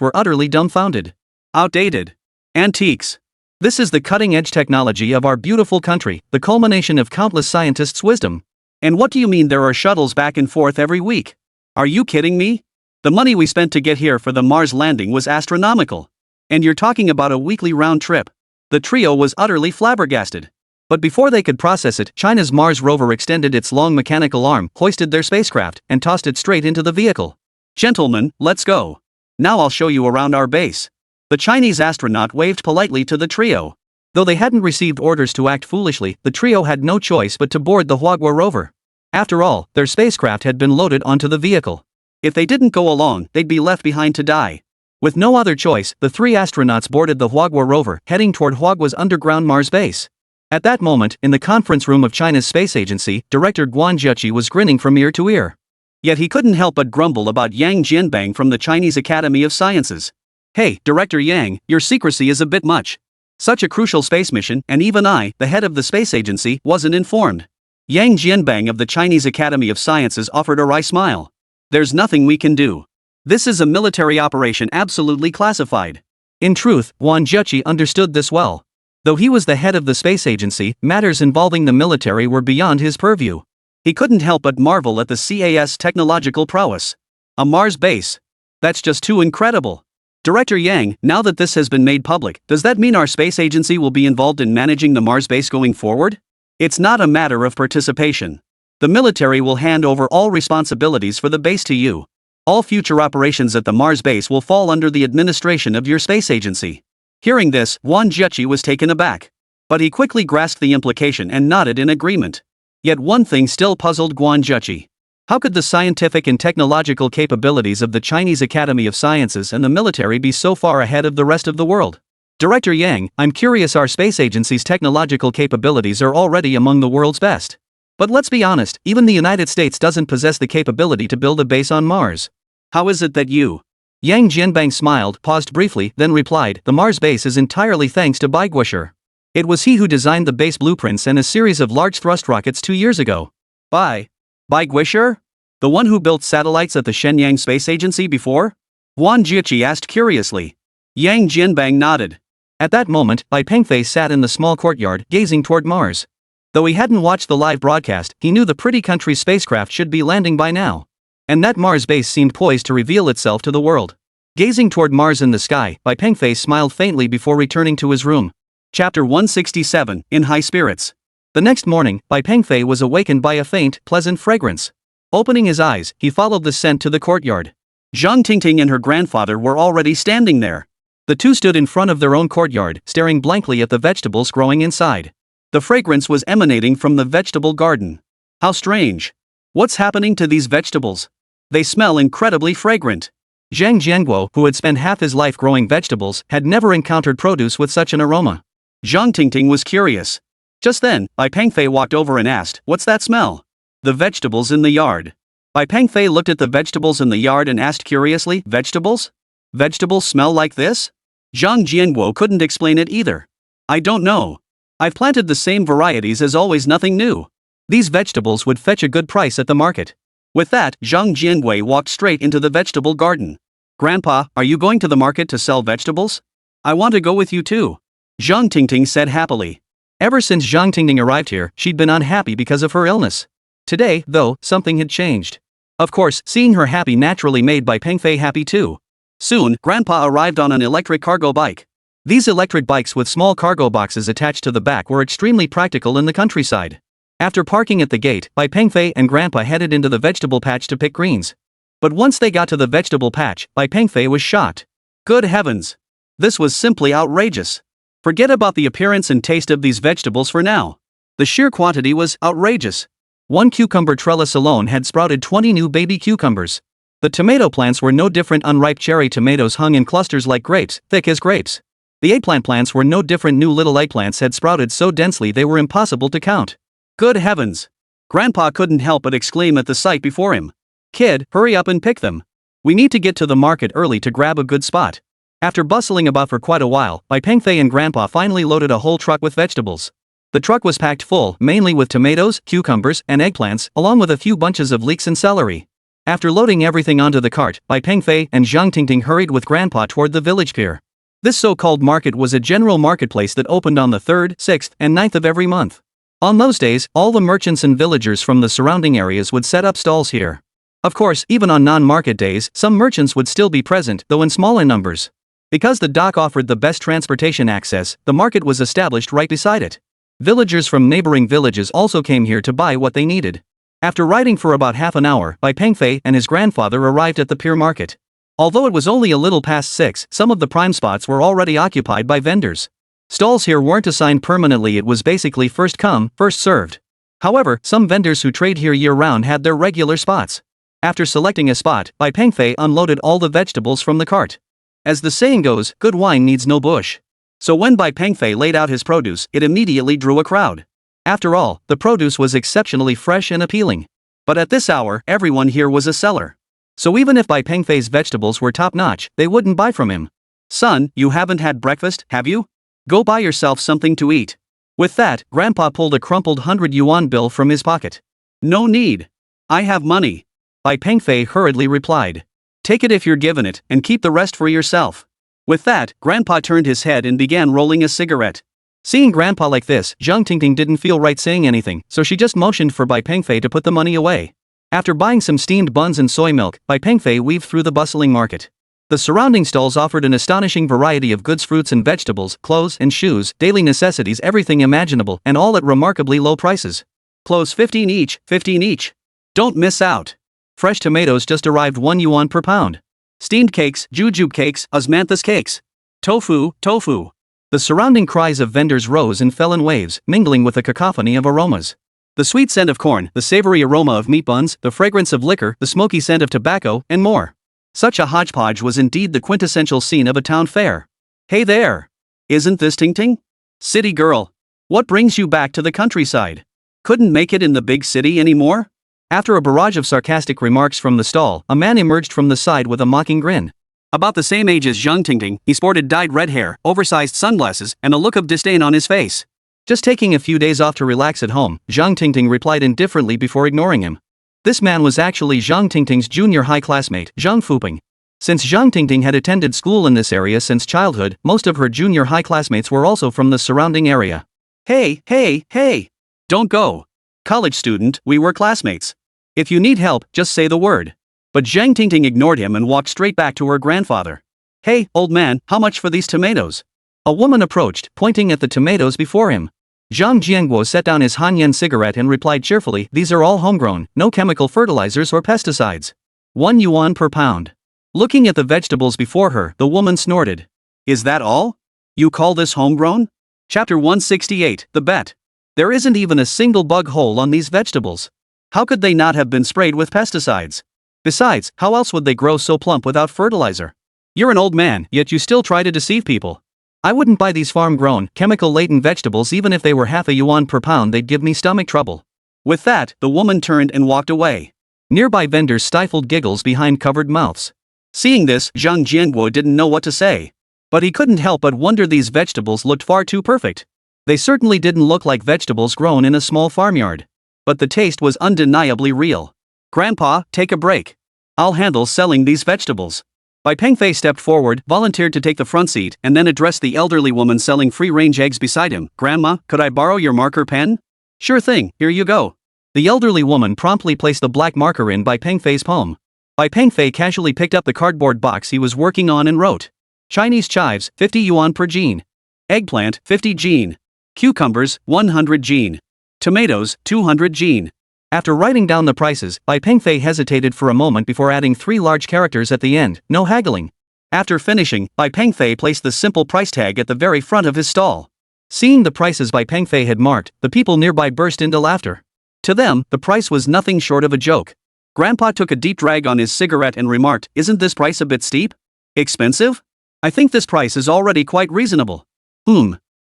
A: were utterly dumbfounded. Outdated. Antiques. This is the cutting-edge technology of our beautiful country, the culmination of countless scientists' wisdom. And what do you mean there are shuttles back and forth every week? Are you kidding me? The money we spent to get here for the Mars landing was astronomical. And you're talking about a weekly round trip. The trio was utterly flabbergasted. But before they could process it, China's Mars rover extended its long mechanical arm, hoisted their spacecraft, and tossed it straight into the vehicle. "Gentlemen, let's go. Now I'll show you around our base." The Chinese astronaut waved politely to the trio. Though they hadn't received orders to act foolishly, the trio had no choice but to board the Huagua rover. After all, their spacecraft had been loaded onto the vehicle. If they didn't go along, they'd be left behind to die. With no other choice, the three astronauts boarded the Huagua rover, heading toward Huagua's underground Mars base. At that moment, in the conference room of China's space agency, Director Guan Zheqi was grinning from ear to ear. Yet he couldn't help but grumble about Yang Jianbang from the Chinese Academy of Sciences. Hey, Director Yang, your secrecy is a bit much. Such a crucial space mission, and even I, the head of the space agency, wasn't informed. Yang Jianbang of the Chinese Academy of Sciences offered a wry smile. There's nothing we can do. This is a military operation absolutely classified. In truth, Wang Jieqi understood this well. Though he was the head of the space agency, matters involving the military were beyond his purview. He couldn't help but marvel at the CAS technological prowess. A Mars base. That's just too incredible. Director Yang, now that this has been made public, does that mean our space agency will be involved in managing the Mars base going forward? It's not a matter of participation. The military will hand over all responsibilities for the base to you. All future operations at the Mars base will fall under the administration of your space agency. Hearing this, Wang Jieqi was taken aback. But he quickly grasped the implication and nodded in agreement. Yet one thing still puzzled Wang Jieqi. How could the scientific and technological capabilities of the Chinese Academy of Sciences and the military be so far ahead of the rest of the world? Director Yang, I'm curious, our space agency's technological capabilities are already among the world's best. But let's be honest, even the United States doesn't possess the capability to build a base on Mars. How is it that you? Yang Jianbang smiled, paused briefly, then replied, the Mars base is entirely thanks to Bai Pengfei. It was he who designed the base blueprints and a series of large thrust rockets 2 years ago. Bai Pengfei? The one who built satellites at the Shenyang Space Agency before? Wang Jieqi asked curiously. Yang Jianbang nodded. At that moment, Bai Pengfei sat in the small courtyard, gazing toward Mars. Though he hadn't watched the live broadcast, he knew the pretty country's spacecraft should be landing by now. And that Mars base seemed poised to reveal itself to the world. Gazing toward Mars in the sky, Bai Pengfei smiled faintly before returning to his room. Chapter 167, In High Spirits. The next morning, Bai Pengfei was awakened by a faint, pleasant fragrance. Opening his eyes, he followed the scent to the courtyard. Zhang Tingting and her grandfather were already standing there. The two stood in front of their own courtyard, staring blankly at the vegetables growing inside. The fragrance was emanating from the vegetable garden. How strange. What's happening to these vegetables? They smell incredibly fragrant. Zhang Jianguo, who had spent half his life growing vegetables, had never encountered produce with such an aroma. Zhang Tingting was curious. Just then, Bai Pengfei walked over and asked, what's that smell? The vegetables in the yard. Bai Pengfei looked at the vegetables in the yard and asked curiously, vegetables? Vegetables smell like this? Zhang Jianguo couldn't explain it either. I don't know. I've planted the same varieties as always, nothing new. These vegetables would fetch a good price at the market. With that, Zhang Jianwei walked straight into the vegetable garden. Grandpa, are you going to the market to sell vegetables? I want to go with you too. Zhang Tingting said happily. Ever since Zhang Tingting arrived here, she'd been unhappy because of her illness. Today, though, something had changed. Of course, seeing her happy naturally made Bai Pengfei happy too. Soon, Grandpa arrived on an electric cargo bike. These electric bikes with small cargo boxes attached to the back were extremely practical in the countryside. After parking at the gate, Bai Pengfei and Grandpa headed into the vegetable patch to pick greens. But once they got to the vegetable patch, Bai Pengfei was shocked. Good heavens! This was simply outrageous. Forget about the appearance and taste of these vegetables for now. The sheer quantity was outrageous. One cucumber trellis alone had sprouted 20 new baby cucumbers. The tomato plants were no different. Unripe cherry tomatoes hung in clusters like grapes, thick as grapes. The eggplant plants were no different. New little eggplants had sprouted so densely they were impossible to count. Good heavens! Grandpa couldn't help but exclaim at the sight before him. Kid, hurry up and pick them. We need to get to the market early to grab a good spot. After bustling about for quite a while, Bai Pengfei and Grandpa finally loaded a whole truck with vegetables. The truck was packed full, mainly with tomatoes, cucumbers, and eggplants, along with a few bunches of leeks and celery. After loading everything onto the cart, Bai Pengfei and Zhang Tingting hurried with Grandpa toward the village pier. This so-called market was a general marketplace that opened on the 3rd, 6th, and 9th of every month. On those days, all the merchants and villagers from the surrounding areas would set up stalls here. Of course, even on non-market days, some merchants would still be present, though in smaller numbers. Because the dock offered the best transportation access, the market was established right beside it. Villagers from neighboring villages also came here to buy what they needed. After riding for about half an hour, Bai Pengfei and his grandfather arrived at the pier market. Although it was only a little past 6, some of the prime spots were already occupied by vendors. Stalls here weren't assigned permanently, it was basically first come, first served. However, some vendors who trade here year-round had their regular spots. After selecting a spot, Bai Pengfei unloaded all the vegetables from the cart. As the saying goes, good wine needs no bush. So when Bai Pengfei laid out his produce, it immediately drew a crowd. After all, the produce was exceptionally fresh and appealing. But at this hour, everyone here was a seller. So even if Bai Pengfei's vegetables were top-notch, they wouldn't buy from him. Son, you haven't had breakfast, have you? Go buy yourself something to eat. With that, Grandpa pulled a crumpled 100 yuan bill from his pocket. No need. I have money. Bai Pengfei hurriedly replied. Take it if you're given it, and keep the rest for yourself. With that, Grandpa turned his head and began rolling a cigarette. Seeing Grandpa like this, Zhang Tingting didn't feel right saying anything, so she just motioned for Bai Pengfei to put the money away. After buying some steamed buns and soy milk, Bai Pengfei weaved through the bustling market. The surrounding stalls offered an astonishing variety of goods, fruits and vegetables, clothes and shoes, daily necessities, everything imaginable, and all at remarkably low prices. Clothes 15 each, 15 each. Don't miss out. Fresh tomatoes just arrived 1 yuan per pound. Steamed cakes, jujube cakes, osmanthus cakes. Tofu, tofu. The surrounding cries of vendors rose and fell in waves, mingling with a cacophony of aromas. The sweet scent of corn, the savory aroma of meat buns, the fragrance of liquor, the smoky scent of tobacco, and more. Such a hodgepodge was indeed the quintessential scene of a town fair. Hey there! Isn't this Tingting? City girl. What brings you back to the countryside? Couldn't make it in the big city anymore? After a barrage of sarcastic remarks from the stall, a man emerged from the side with a mocking grin. About the same age as Zhang Tingting, he sported dyed red hair, oversized sunglasses, and a look of disdain on his face. Just taking a few days off to relax at home, Zhang Tingting replied indifferently before ignoring him. This man was actually Zhang Tingting's junior high classmate, Zhang Fuping. Since Zhang Tingting had attended school in this area since childhood, most of her junior high classmates were also from the surrounding area. Hey, hey, hey! Don't go! College student, we were classmates. If you need help, just say the word. But Zhang Tingting ignored him and walked straight back to her grandfather. Hey, old man, how much for these tomatoes? A woman approached, pointing at the tomatoes before him. Zhang Jianguo set down his Hanyan cigarette and replied cheerfully, these are all homegrown, no chemical fertilizers or pesticides. 1 yuan per pound. Looking at the vegetables before her, the woman snorted. Is that all? You call this homegrown? Chapter 168, The Bet. There isn't even a single bug hole on these vegetables. How could they not have been sprayed with pesticides? Besides, how else would they grow so plump without fertilizer? You're an old man, yet you still try to deceive people. I wouldn't buy these farm-grown, chemical-laden vegetables even if they were half a yuan per pound, they'd give me stomach trouble. With that, the woman turned and walked away. Nearby vendors stifled giggles behind covered mouths. Seeing this, Zhang Jianguo didn't know what to say. But he couldn't help but wonder these vegetables looked far too perfect. They certainly didn't look like vegetables grown in a small farmyard. But the taste was undeniably real. Grandpa, take a break. I'll handle selling these vegetables. Bai Pengfei stepped forward, volunteered to take the front seat, and then addressed the elderly woman selling free-range eggs beside him. Grandma, could I borrow your marker pen? Sure thing, here you go. The elderly woman promptly placed the black marker in Bai Pengfei's palm. Bai Pengfei casually picked up the cardboard box he was working on and wrote. Chinese chives, 50 yuan per gene. Eggplant, 50 gene. Cucumbers, 100 gene. Tomatoes, 200 gene. After writing down the prices, Bai Pengfei hesitated for a moment before adding 3 large characters at the end, no haggling. After finishing, Bai Pengfei placed the simple price tag at the very front of his stall. Seeing the prices Bai Pengfei had marked, the people nearby burst into laughter. To them, the price was nothing short of a joke. Grandpa took a deep drag on his cigarette and remarked, isn't this price a bit steep? Expensive? I think this price is already quite reasonable.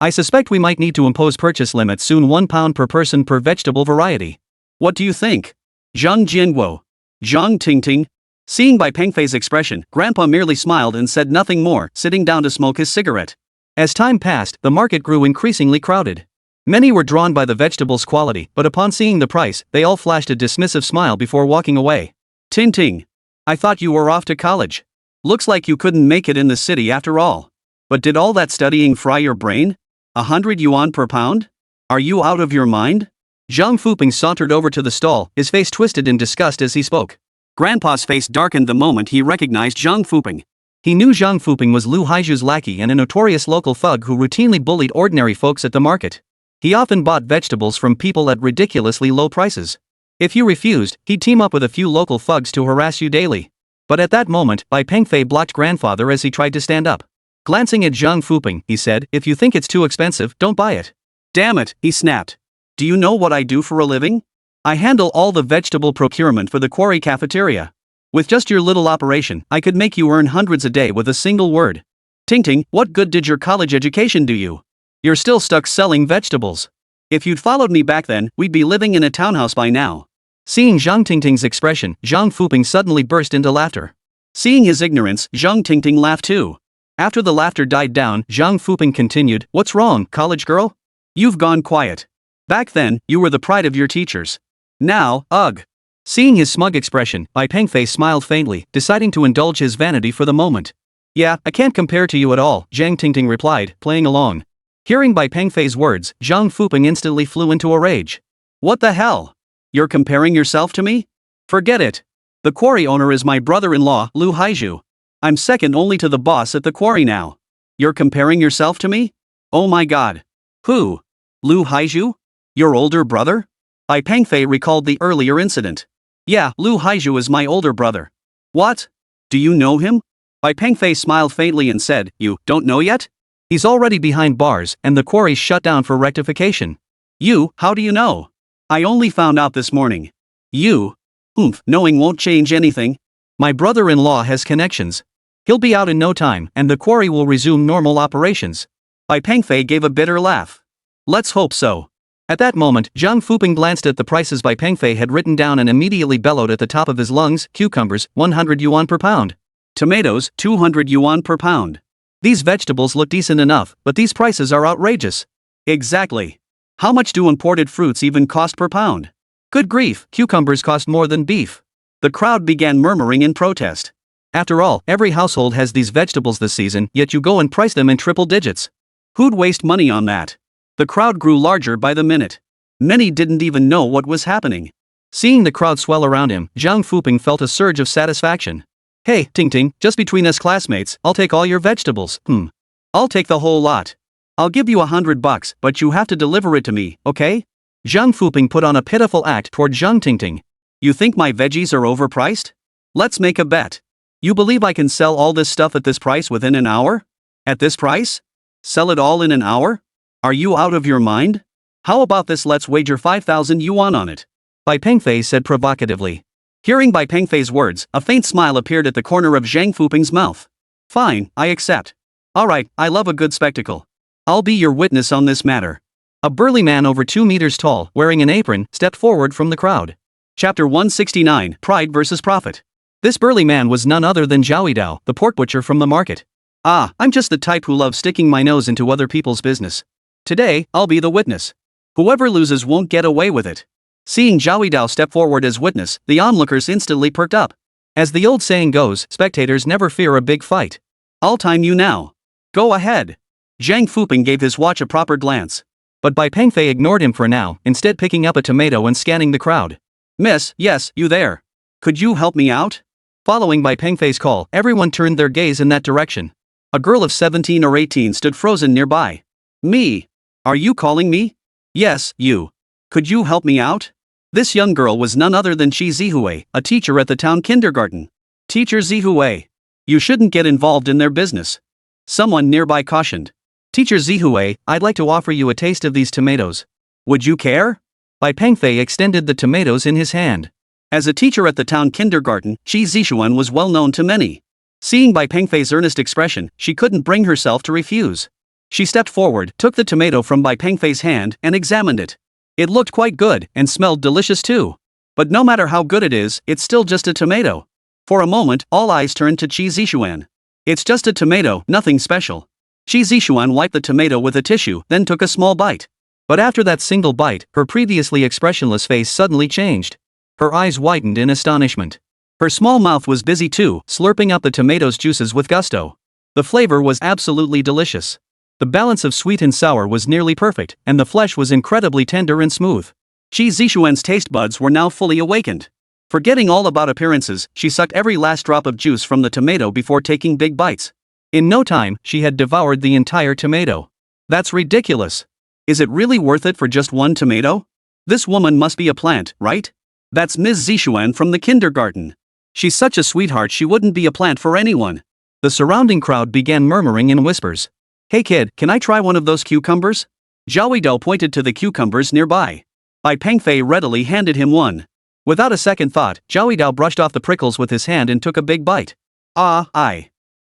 A: I suspect we might need to impose purchase limits soon, 1 pound per person per vegetable variety. What do you think? Zhang Jianguo. Zhang Tingting. Seeing Bai Pengfei's expression, Grandpa merely smiled and said nothing more, sitting down to smoke his cigarette. As time passed, the market grew increasingly crowded. Many were drawn by the vegetables' quality, but upon seeing the price, they all flashed a dismissive smile before walking away. Tingting. I thought you were off to college. Looks like you couldn't make it in the city after all. But did all that studying fry your brain? 100 yuan per pound? Are you out of your mind? Zhang Fuping sauntered over to the stall, his face twisted in disgust as he spoke. Grandpa's face darkened the moment he recognized Zhang Fuping. He knew Zhang Fuping was Lu Haiju's lackey and a notorious local thug who routinely bullied ordinary folks at the market. He often bought vegetables from people at ridiculously low prices. If you refused, he'd team up with a few local thugs to harass you daily. But at that moment, Bai Pengfei blocked grandfather as he tried to stand up. Glancing at Zhang Fuping, he said, if you think it's too expensive, don't buy it. Damn it, he snapped. Do you know what I do for a living? I handle all the vegetable procurement for the quarry cafeteria. With just your little operation, I could make you earn hundreds a day with a single word. Tingting, what good did your college education do you? You're still stuck selling vegetables. If you'd followed me back then, we'd be living in a townhouse by now. Seeing Zhang Tingting's expression, Zhang Fuping suddenly burst into laughter. Seeing his ignorance, Zhang Tingting laughed too. After the laughter died down, Zhang Fuping continued, "What's wrong, college girl? You've gone quiet. Back then, you were the pride of your teachers. Now, ugh." Seeing his smug expression, Bai Pengfei smiled faintly, deciding to indulge his vanity for the moment. "Yeah, I can't compare to you at all," Zhang Tingting replied, playing along. Hearing Bai Pengfei's words, Zhang Fuping instantly flew into a rage. "What the hell? You're comparing yourself to me? Forget it. The quarry owner is my brother-in-law, Lu Haizhu. I'm second only to the boss at the quarry now. You're comparing yourself to me? Oh my god. Who? Lu Haizhu? Your older brother?" Bai Pengfei recalled the earlier incident. "Yeah, Lu Haizhu is my older brother." "What? Do you know him?" Bai Pengfei smiled faintly and said, "You don't know yet? He's already behind bars, and the quarry's shut down for rectification." "You, how do you know?" "I only found out this morning." "You? Knowing won't change anything. My brother-in-law has connections. He'll be out in no time, and the quarry will resume normal operations." Bai Pengfei gave a bitter laugh. "Let's hope so." At that moment, Zhang Fuping glanced at the prices Bai Pengfei had written down and immediately bellowed at the top of his lungs, "Cucumbers, 100 yuan per pound. Tomatoes, 200 yuan per pound. These vegetables look decent enough, but these prices are outrageous." "Exactly. How much do imported fruits even cost per pound? Good grief, cucumbers cost more than beef." The crowd began murmuring in protest. "After all, every household has these vegetables this season, yet you go and price them in triple digits. Who'd waste money on that?" The crowd grew larger by the minute. Many didn't even know what was happening. Seeing the crowd swell around him, Zhang Fuping felt a surge of satisfaction. "Hey, Tingting, just between us classmates, I'll take all your vegetables. I'll take the whole lot. I'll give you $100, but you have to deliver it to me, okay?" Zhang Fuping put on a pitiful act toward Zhang Tingting. "You think my veggies are overpriced? Let's make a bet. You believe I can sell all this stuff at this price within an hour? At this price? Sell it all in an hour? Are you out of your mind? How about this, let's wager 5,000 yuan on it?" Bai Pengfei said provocatively. Hearing Bai Pengfei's words, a faint smile appeared at the corner of Zhang Fuping's mouth. "Fine, I accept. Alright, I love a good spectacle. I'll be your witness on this matter." A burly man over 2 meters tall, wearing an apron, stepped forward from the crowd. Chapter 169, Pride vs. Profit. This burly man was none other than Zhao, the pork butcher from the market. "Ah, I'm just the type who loves sticking my nose into other people's business. Today, I'll be the witness. Whoever loses won't get away with it." Seeing Zhao step forward as witness, the onlookers instantly perked up. As the old saying goes, spectators never fear a big fight. "I'll time you now. Go ahead." Zhang Fuping gave his watch a proper glance. But Bai Pengfei ignored him for now, instead picking up a tomato and scanning the crowd. "Miss, yes, you there. Could you help me out?" Following Bai Pengfei's call, everyone turned their gaze in that direction. A girl of 17 or 18 stood frozen nearby. "Me? Are you calling me?" "Yes, you. Could you help me out?" This young girl was none other than Qi Zihui, a teacher at the town kindergarten. "Teacher Zihui. You shouldn't get involved in their business," someone nearby cautioned. "Teacher Zihui, I'd like to offer you a taste of these tomatoes. Would you care?" Bai Pengfei extended the tomatoes in his hand. As a teacher at the town kindergarten, Qi Zishuan was well known to many. Seeing Bai Pengfei's earnest expression, she couldn't bring herself to refuse. She stepped forward, took the tomato from Bai Pengfei's hand, and examined it. It looked quite good, and smelled delicious too. But no matter how good it is, it's still just a tomato. For a moment, all eyes turned to Qi Zishuan. "It's just a tomato, nothing special." Qi Zishuan wiped the tomato with a tissue, then took a small bite. But after that single bite, her previously expressionless face suddenly changed. Her eyes widened in astonishment. Her small mouth was busy too, slurping up the tomato's juices with gusto. The flavor was absolutely delicious. The balance of sweet and sour was nearly perfect, and the flesh was incredibly tender and smooth. Qi Zishuan's taste buds were now fully awakened. Forgetting all about appearances, she sucked every last drop of juice from the tomato before taking big bites. In no time, she had devoured the entire tomato. "That's ridiculous. Is it really worth it for just one tomato? This woman must be a plant, right? That's Ms. Zishuan from the kindergarten. She's such a sweetheart, she wouldn't be a plant for anyone." The surrounding crowd began murmuring in whispers. "Hey kid, can I try one of those cucumbers?" Zhao pointed to the cucumbers nearby. Bai Pengfei readily handed him one. Without a second thought, Zhao brushed off the prickles with his hand and took a big bite.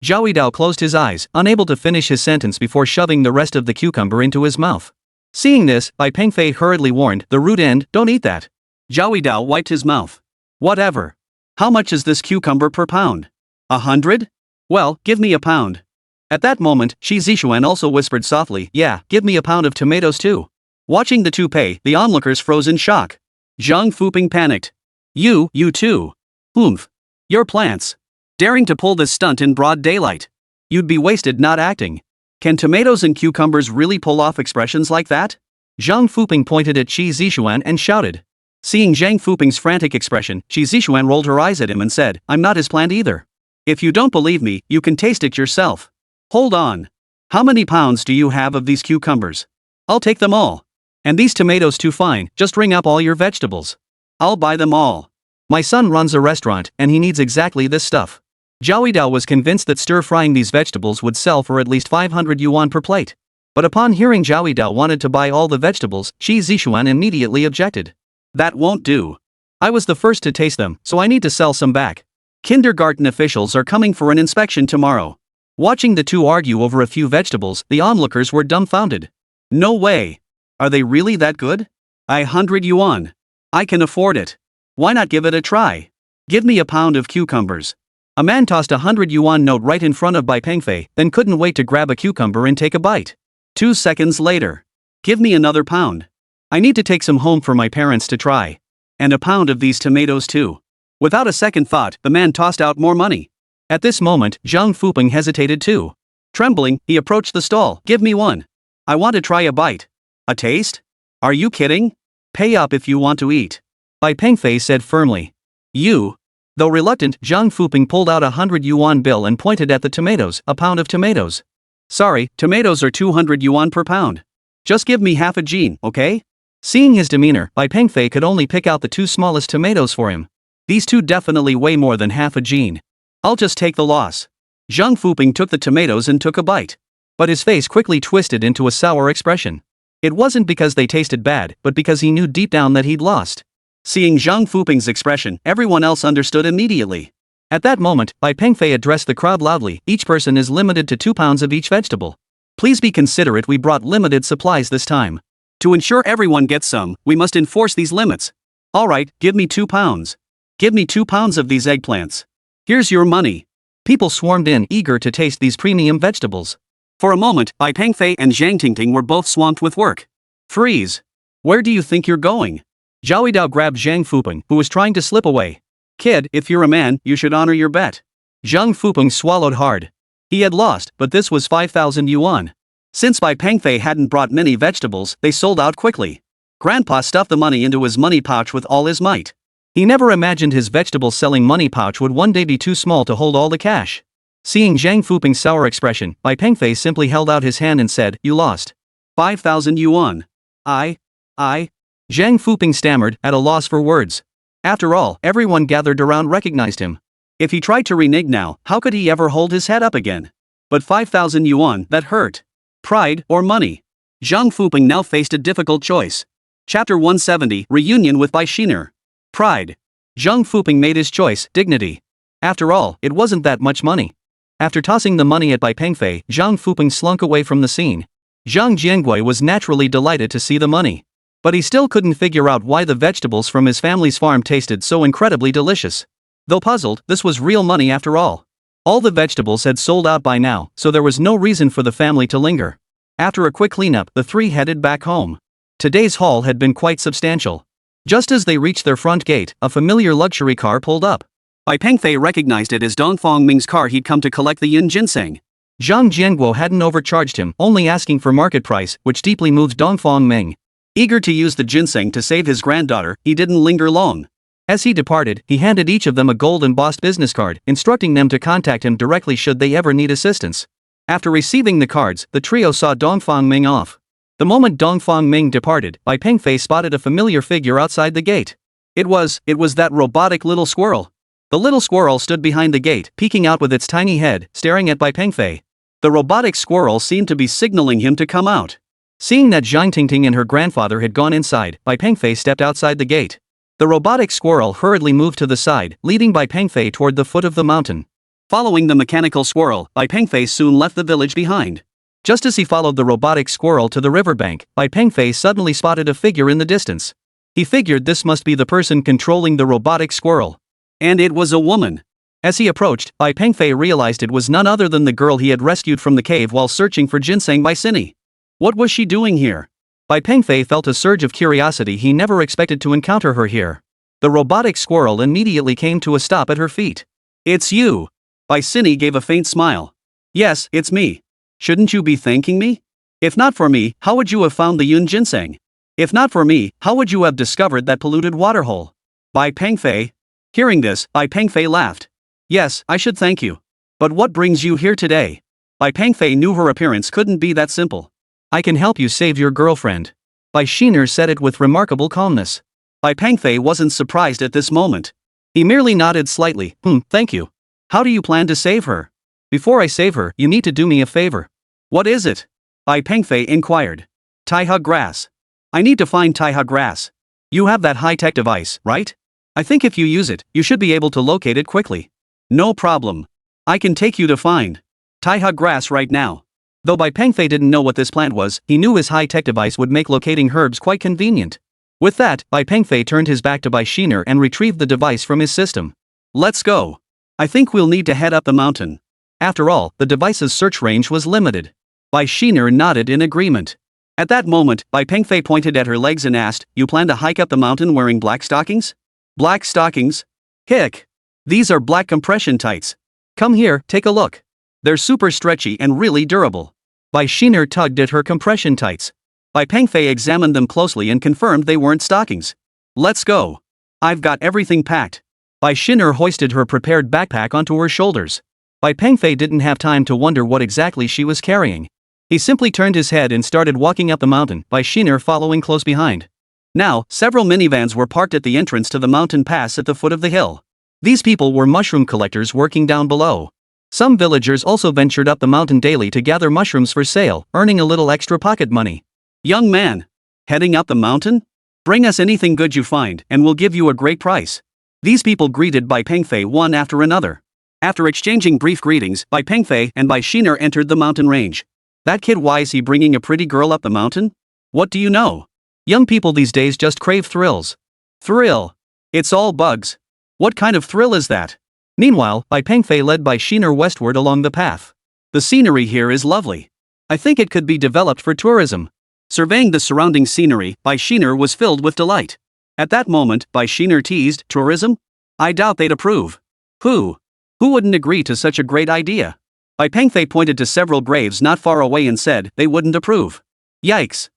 A: Zhao closed his eyes, unable to finish his sentence before shoving the rest of the cucumber into his mouth. Seeing this, Bai Pengfei hurriedly warned, "The root end, don't eat that." Zhao Dao wiped his mouth. Whatever. How much is this cucumber per pound? 100? Well, give me a pound. At that moment, Shi Zishuan also whispered softly, yeah, give me a pound of tomatoes too. Watching the two pay, the onlookers froze in shock. Zhang Fuping panicked. You too. Oomph. You're plants. Daring to pull this stunt in broad daylight. You'd be wasted not acting. Can tomatoes and cucumbers really pull off expressions like that? Zhang Fuping pointed at Shi Zishuan and shouted. Seeing Zhang Fuping's frantic expression, Shi Zishuan rolled her eyes at him and said, I'm not his plant either. If you don't believe me, you can taste it yourself. Hold on. How many pounds do you have of these cucumbers? I'll take them all. And these tomatoes too fine, just ring up all your vegetables. I'll buy them all. My son runs a restaurant and he needs exactly this stuff. Zhao Dao was convinced that stir-frying these vegetables would sell for at least 500 yuan per plate. But upon hearing Zhao Dao wanted to buy all the vegetables, Shi Zishuan immediately objected. That won't do. I was the first to taste them, so I need to sell some back. Kindergarten officials are coming for an inspection tomorrow. Watching the two argue over a few vegetables, the onlookers were dumbfounded. No way. Are they really that good? 100 yuan. I can afford it. Why not give it a try? Give me a pound of cucumbers. A man tossed a 100 yuan note right in front of Bai Pengfei, then couldn't wait to grab a cucumber and take a bite. 2 seconds later. Give me another pound. I need to take some home for my parents to try. And a pound of these tomatoes too. Without a second thought, the man tossed out more money. At this moment, Zhang Fuping hesitated too. Trembling, he approached the stall. Give me one. I want to try a bite. A taste? Are you kidding? Pay up if you want to eat. Bai Pengfei said firmly. You. Though reluctant, Zhang Fuping pulled out a 100 yuan bill and pointed at the tomatoes, a pound of tomatoes. Sorry, tomatoes are 200 yuan per pound. Just give me half a jin, okay? Seeing his demeanor, Bai Pengfei could only pick out the two smallest tomatoes for him. These two definitely weigh more than half a jin. I'll just take the loss. Zhang Fuping took the tomatoes and took a bite. But his face quickly twisted into a sour expression. It wasn't because they tasted bad, but because he knew deep down that he'd lost. Seeing Zhang Fuping's expression, everyone else understood immediately. At that moment, Bai Pengfei addressed the crowd loudly, each person is limited to 2 pounds of each vegetable. Please be considerate, we brought limited supplies this time. To ensure everyone gets some, we must enforce these limits. Alright, give me 2 pounds. Give me 2 pounds of these eggplants. Here's your money. People swarmed in, eager to taste these premium vegetables. For a moment, Bai Pengfei and Zhang Tingting were both swamped with work. Freeze. Where do you think you're going? Zhao Dao grabbed Zhang Fuping, who was trying to slip away. Kid, if you're a man, you should honor your bet. Zhang Fuping swallowed hard. He had lost, but this was 5,000 yuan. Since Bai Pengfei hadn't brought many vegetables, they sold out quickly. Grandpa stuffed the money into his money pouch with all his might. He never imagined his vegetable-selling money pouch would one day be too small to hold all the cash. Seeing Zhang Fuping's sour expression, Bai Pengfei simply held out his hand and said, You lost. 5,000 yuan. I. Zhang Fuping stammered, at a loss for words. After all, everyone gathered around recognized him. If he tried to renege now, how could he ever hold his head up again? But 5,000 yuan, that hurt. Pride or money? Zhang Fuping now faced a difficult choice. Chapter 170, Reunion with Bai Shiner. Pride. Zhang Fuping made his choice, dignity. After all, it wasn't that much money. After tossing the money at Bai Pengfei, Zhang Fuping slunk away from the scene. Zhang Jiangui was naturally delighted to see the money. But he still couldn't figure out why the vegetables from his family's farm tasted so incredibly delicious. Though puzzled, this was real money after all. All the vegetables had sold out by now, so there was no reason for the family to linger. After a quick cleanup, the three headed back home. Today's haul had been quite substantial. Just as they reached their front gate, a familiar luxury car pulled up. Bai Pengfei recognized it as Dongfang Ming's car he'd come to collect the yin ginseng. Zhang Jianguo hadn't overcharged him, only asking for market price, which deeply moved Dongfang Ming. Eager to use the ginseng to save his granddaughter, he didn't linger long. As he departed, he handed each of them a gold-embossed business card, instructing them to contact him directly should they ever need assistance. After receiving the cards, the trio saw Dongfang Ming off. The moment Dongfang Ming departed, Bai Pengfei spotted a familiar figure outside the gate. It was that robotic little squirrel. The little squirrel stood behind the gate, peeking out with its tiny head, staring at Bai Pengfei. The robotic squirrel seemed to be signaling him to come out. Seeing that Zhang Tingting and her grandfather had gone inside, Bai Pengfei stepped outside the gate. The robotic squirrel hurriedly moved to the side, leading Bai Pengfei toward the foot of the mountain. Following the mechanical squirrel, Bai Pengfei soon left the village behind. Just as he followed the robotic squirrel to the riverbank, Bai Pengfei suddenly spotted a figure in the distance. He figured this must be the person controlling the robotic squirrel. And it was a woman. As he approached, Bai Pengfei realized it was none other than the girl he had rescued from the cave while searching for ginseng by Cine. What was she doing here? Bai Pengfei felt a surge of curiosity. He never expected to encounter her here. The robotic squirrel immediately came to a stop at her feet. It's you. Bai Cine gave a faint smile. Yes, it's me. Shouldn't you be thanking me? If not for me, how would you have found the Yun ginseng? If not for me, how would you have discovered that polluted waterhole? Bai Pengfei. Hearing this, Bai Pengfei laughed. Yes, I should thank you. But what brings you here today? Bai Pengfei knew her appearance couldn't be that simple. I can help you save your girlfriend. Bai Shiner said it with remarkable calmness. Bai Pengfei wasn't surprised at this moment. He merely nodded slightly. Thank you. How do you plan to save her? Before I save her, you need to do me a favor. What is it? Bai Pengfei inquired. Taiha grass. I need to find Taiha grass. You have that high-tech device, right? I think if you use it, you should be able to locate it quickly. No problem. I can take you to find Taiha grass right now. Though Bai Pengfei didn't know what this plant was, he knew his high-tech device would make locating herbs quite convenient. With that, Bai Pengfei turned his back to Bai Shiner and retrieved the device from his system. Let's go. I think we'll need to head up the mountain. After all, the device's search range was limited. Bai Shiner nodded in agreement. At that moment, Bai Pengfei pointed at her legs and asked, You plan to hike up the mountain wearing black stockings? Black stockings? Hick! These are black compression tights. Come here, take a look. They're super stretchy and really durable. Bai Shiner tugged at her compression tights. Bai Pengfei examined them closely and confirmed they weren't stockings. Let's go. I've got everything packed. Bai Shiner hoisted her prepared backpack onto her shoulders. Bai Pengfei didn't have time to wonder what exactly she was carrying. He simply turned his head and started walking up the mountain, Bai Shiner following close behind. Now, several minivans were parked at the entrance to the mountain pass at the foot of the hill. These people were mushroom collectors working down below. Some villagers also ventured up the mountain daily to gather mushrooms for sale, earning a little extra pocket money. Young man, heading up the mountain? Bring us anything good you find, and we'll give you a great price. These people greeted Bai Pengfei one after another. After exchanging brief greetings, Bai Pengfei and Bai Shiner entered the mountain range. That kid, why is he bringing a pretty girl up the mountain? What do you know? Young people these days just crave thrills. Thrill. It's all bugs. What kind of thrill is that? Meanwhile, Bai Pengfei led Bai Shiner westward along the path. The scenery here is lovely. I think it could be developed for tourism. Surveying the surrounding scenery, Bai Shiner was filled with delight. At that moment, Bai Shiner teased, tourism? I doubt they'd approve. Who wouldn't agree to such a great idea? Bai Pengfei pointed to several graves not far away and said, they wouldn't approve. Yikes.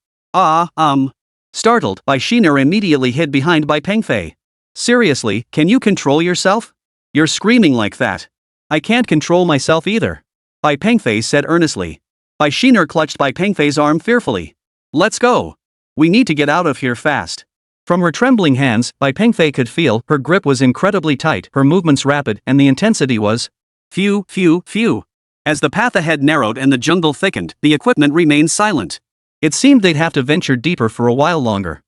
A: Startled, Bai Shiner immediately hid behind Bai Pengfei. Seriously, can you control yourself? You're screaming like that. I can't control myself either. Bai Pengfei said earnestly. Bai Shiner clutched Bai Pengfei's arm fearfully. Let's go. We need to get out of here fast. From her trembling hands, Bai Pengfei could feel her grip was incredibly tight, her movements rapid, and the intensity was phew. As the path ahead narrowed and the jungle thickened, the equipment remained silent. It seemed they'd have to venture deeper for a while longer.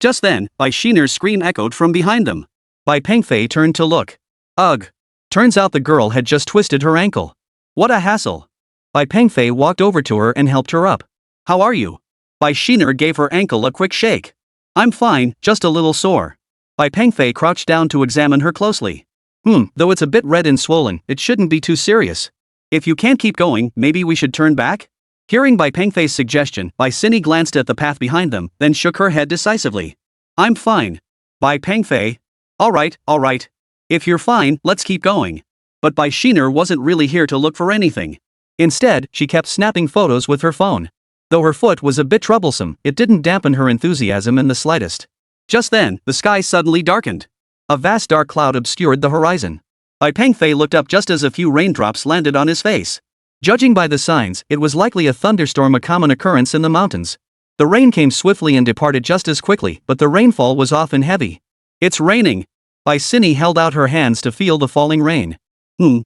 A: Just then, Bai Shiner's scream echoed from behind them. Bai Pengfei turned to look. Ugh. Turns out the girl had just twisted her ankle. What a hassle. Bai Pengfei walked over to her and helped her up. How are you? Bai Shiner gave her ankle a quick shake. I'm fine, just a little sore. Bai Pengfei crouched down to examine her closely. Though it's a bit red and swollen, it shouldn't be too serious. If you can't keep going, maybe we should turn back? Hearing Bai Pengfei's suggestion, Bai Cine glanced at the path behind them, then shook her head decisively. I'm fine. Bai Pengfei. Alright. If you're fine, let's keep going. But Bai Shiner wasn't really here to look for anything. Instead, she kept snapping photos with her phone. Though her foot was a bit troublesome, it didn't dampen her enthusiasm in the slightest. Just then, the sky suddenly darkened. A vast dark cloud obscured the horizon. Bai Pengfei looked up just as a few raindrops landed on his face. Judging by the signs, it was likely a thunderstorm, a common occurrence in the mountains. The rain came swiftly and departed just as quickly, but the rainfall was often heavy. It's raining. Bai Cine held out her hands to feel the falling rain.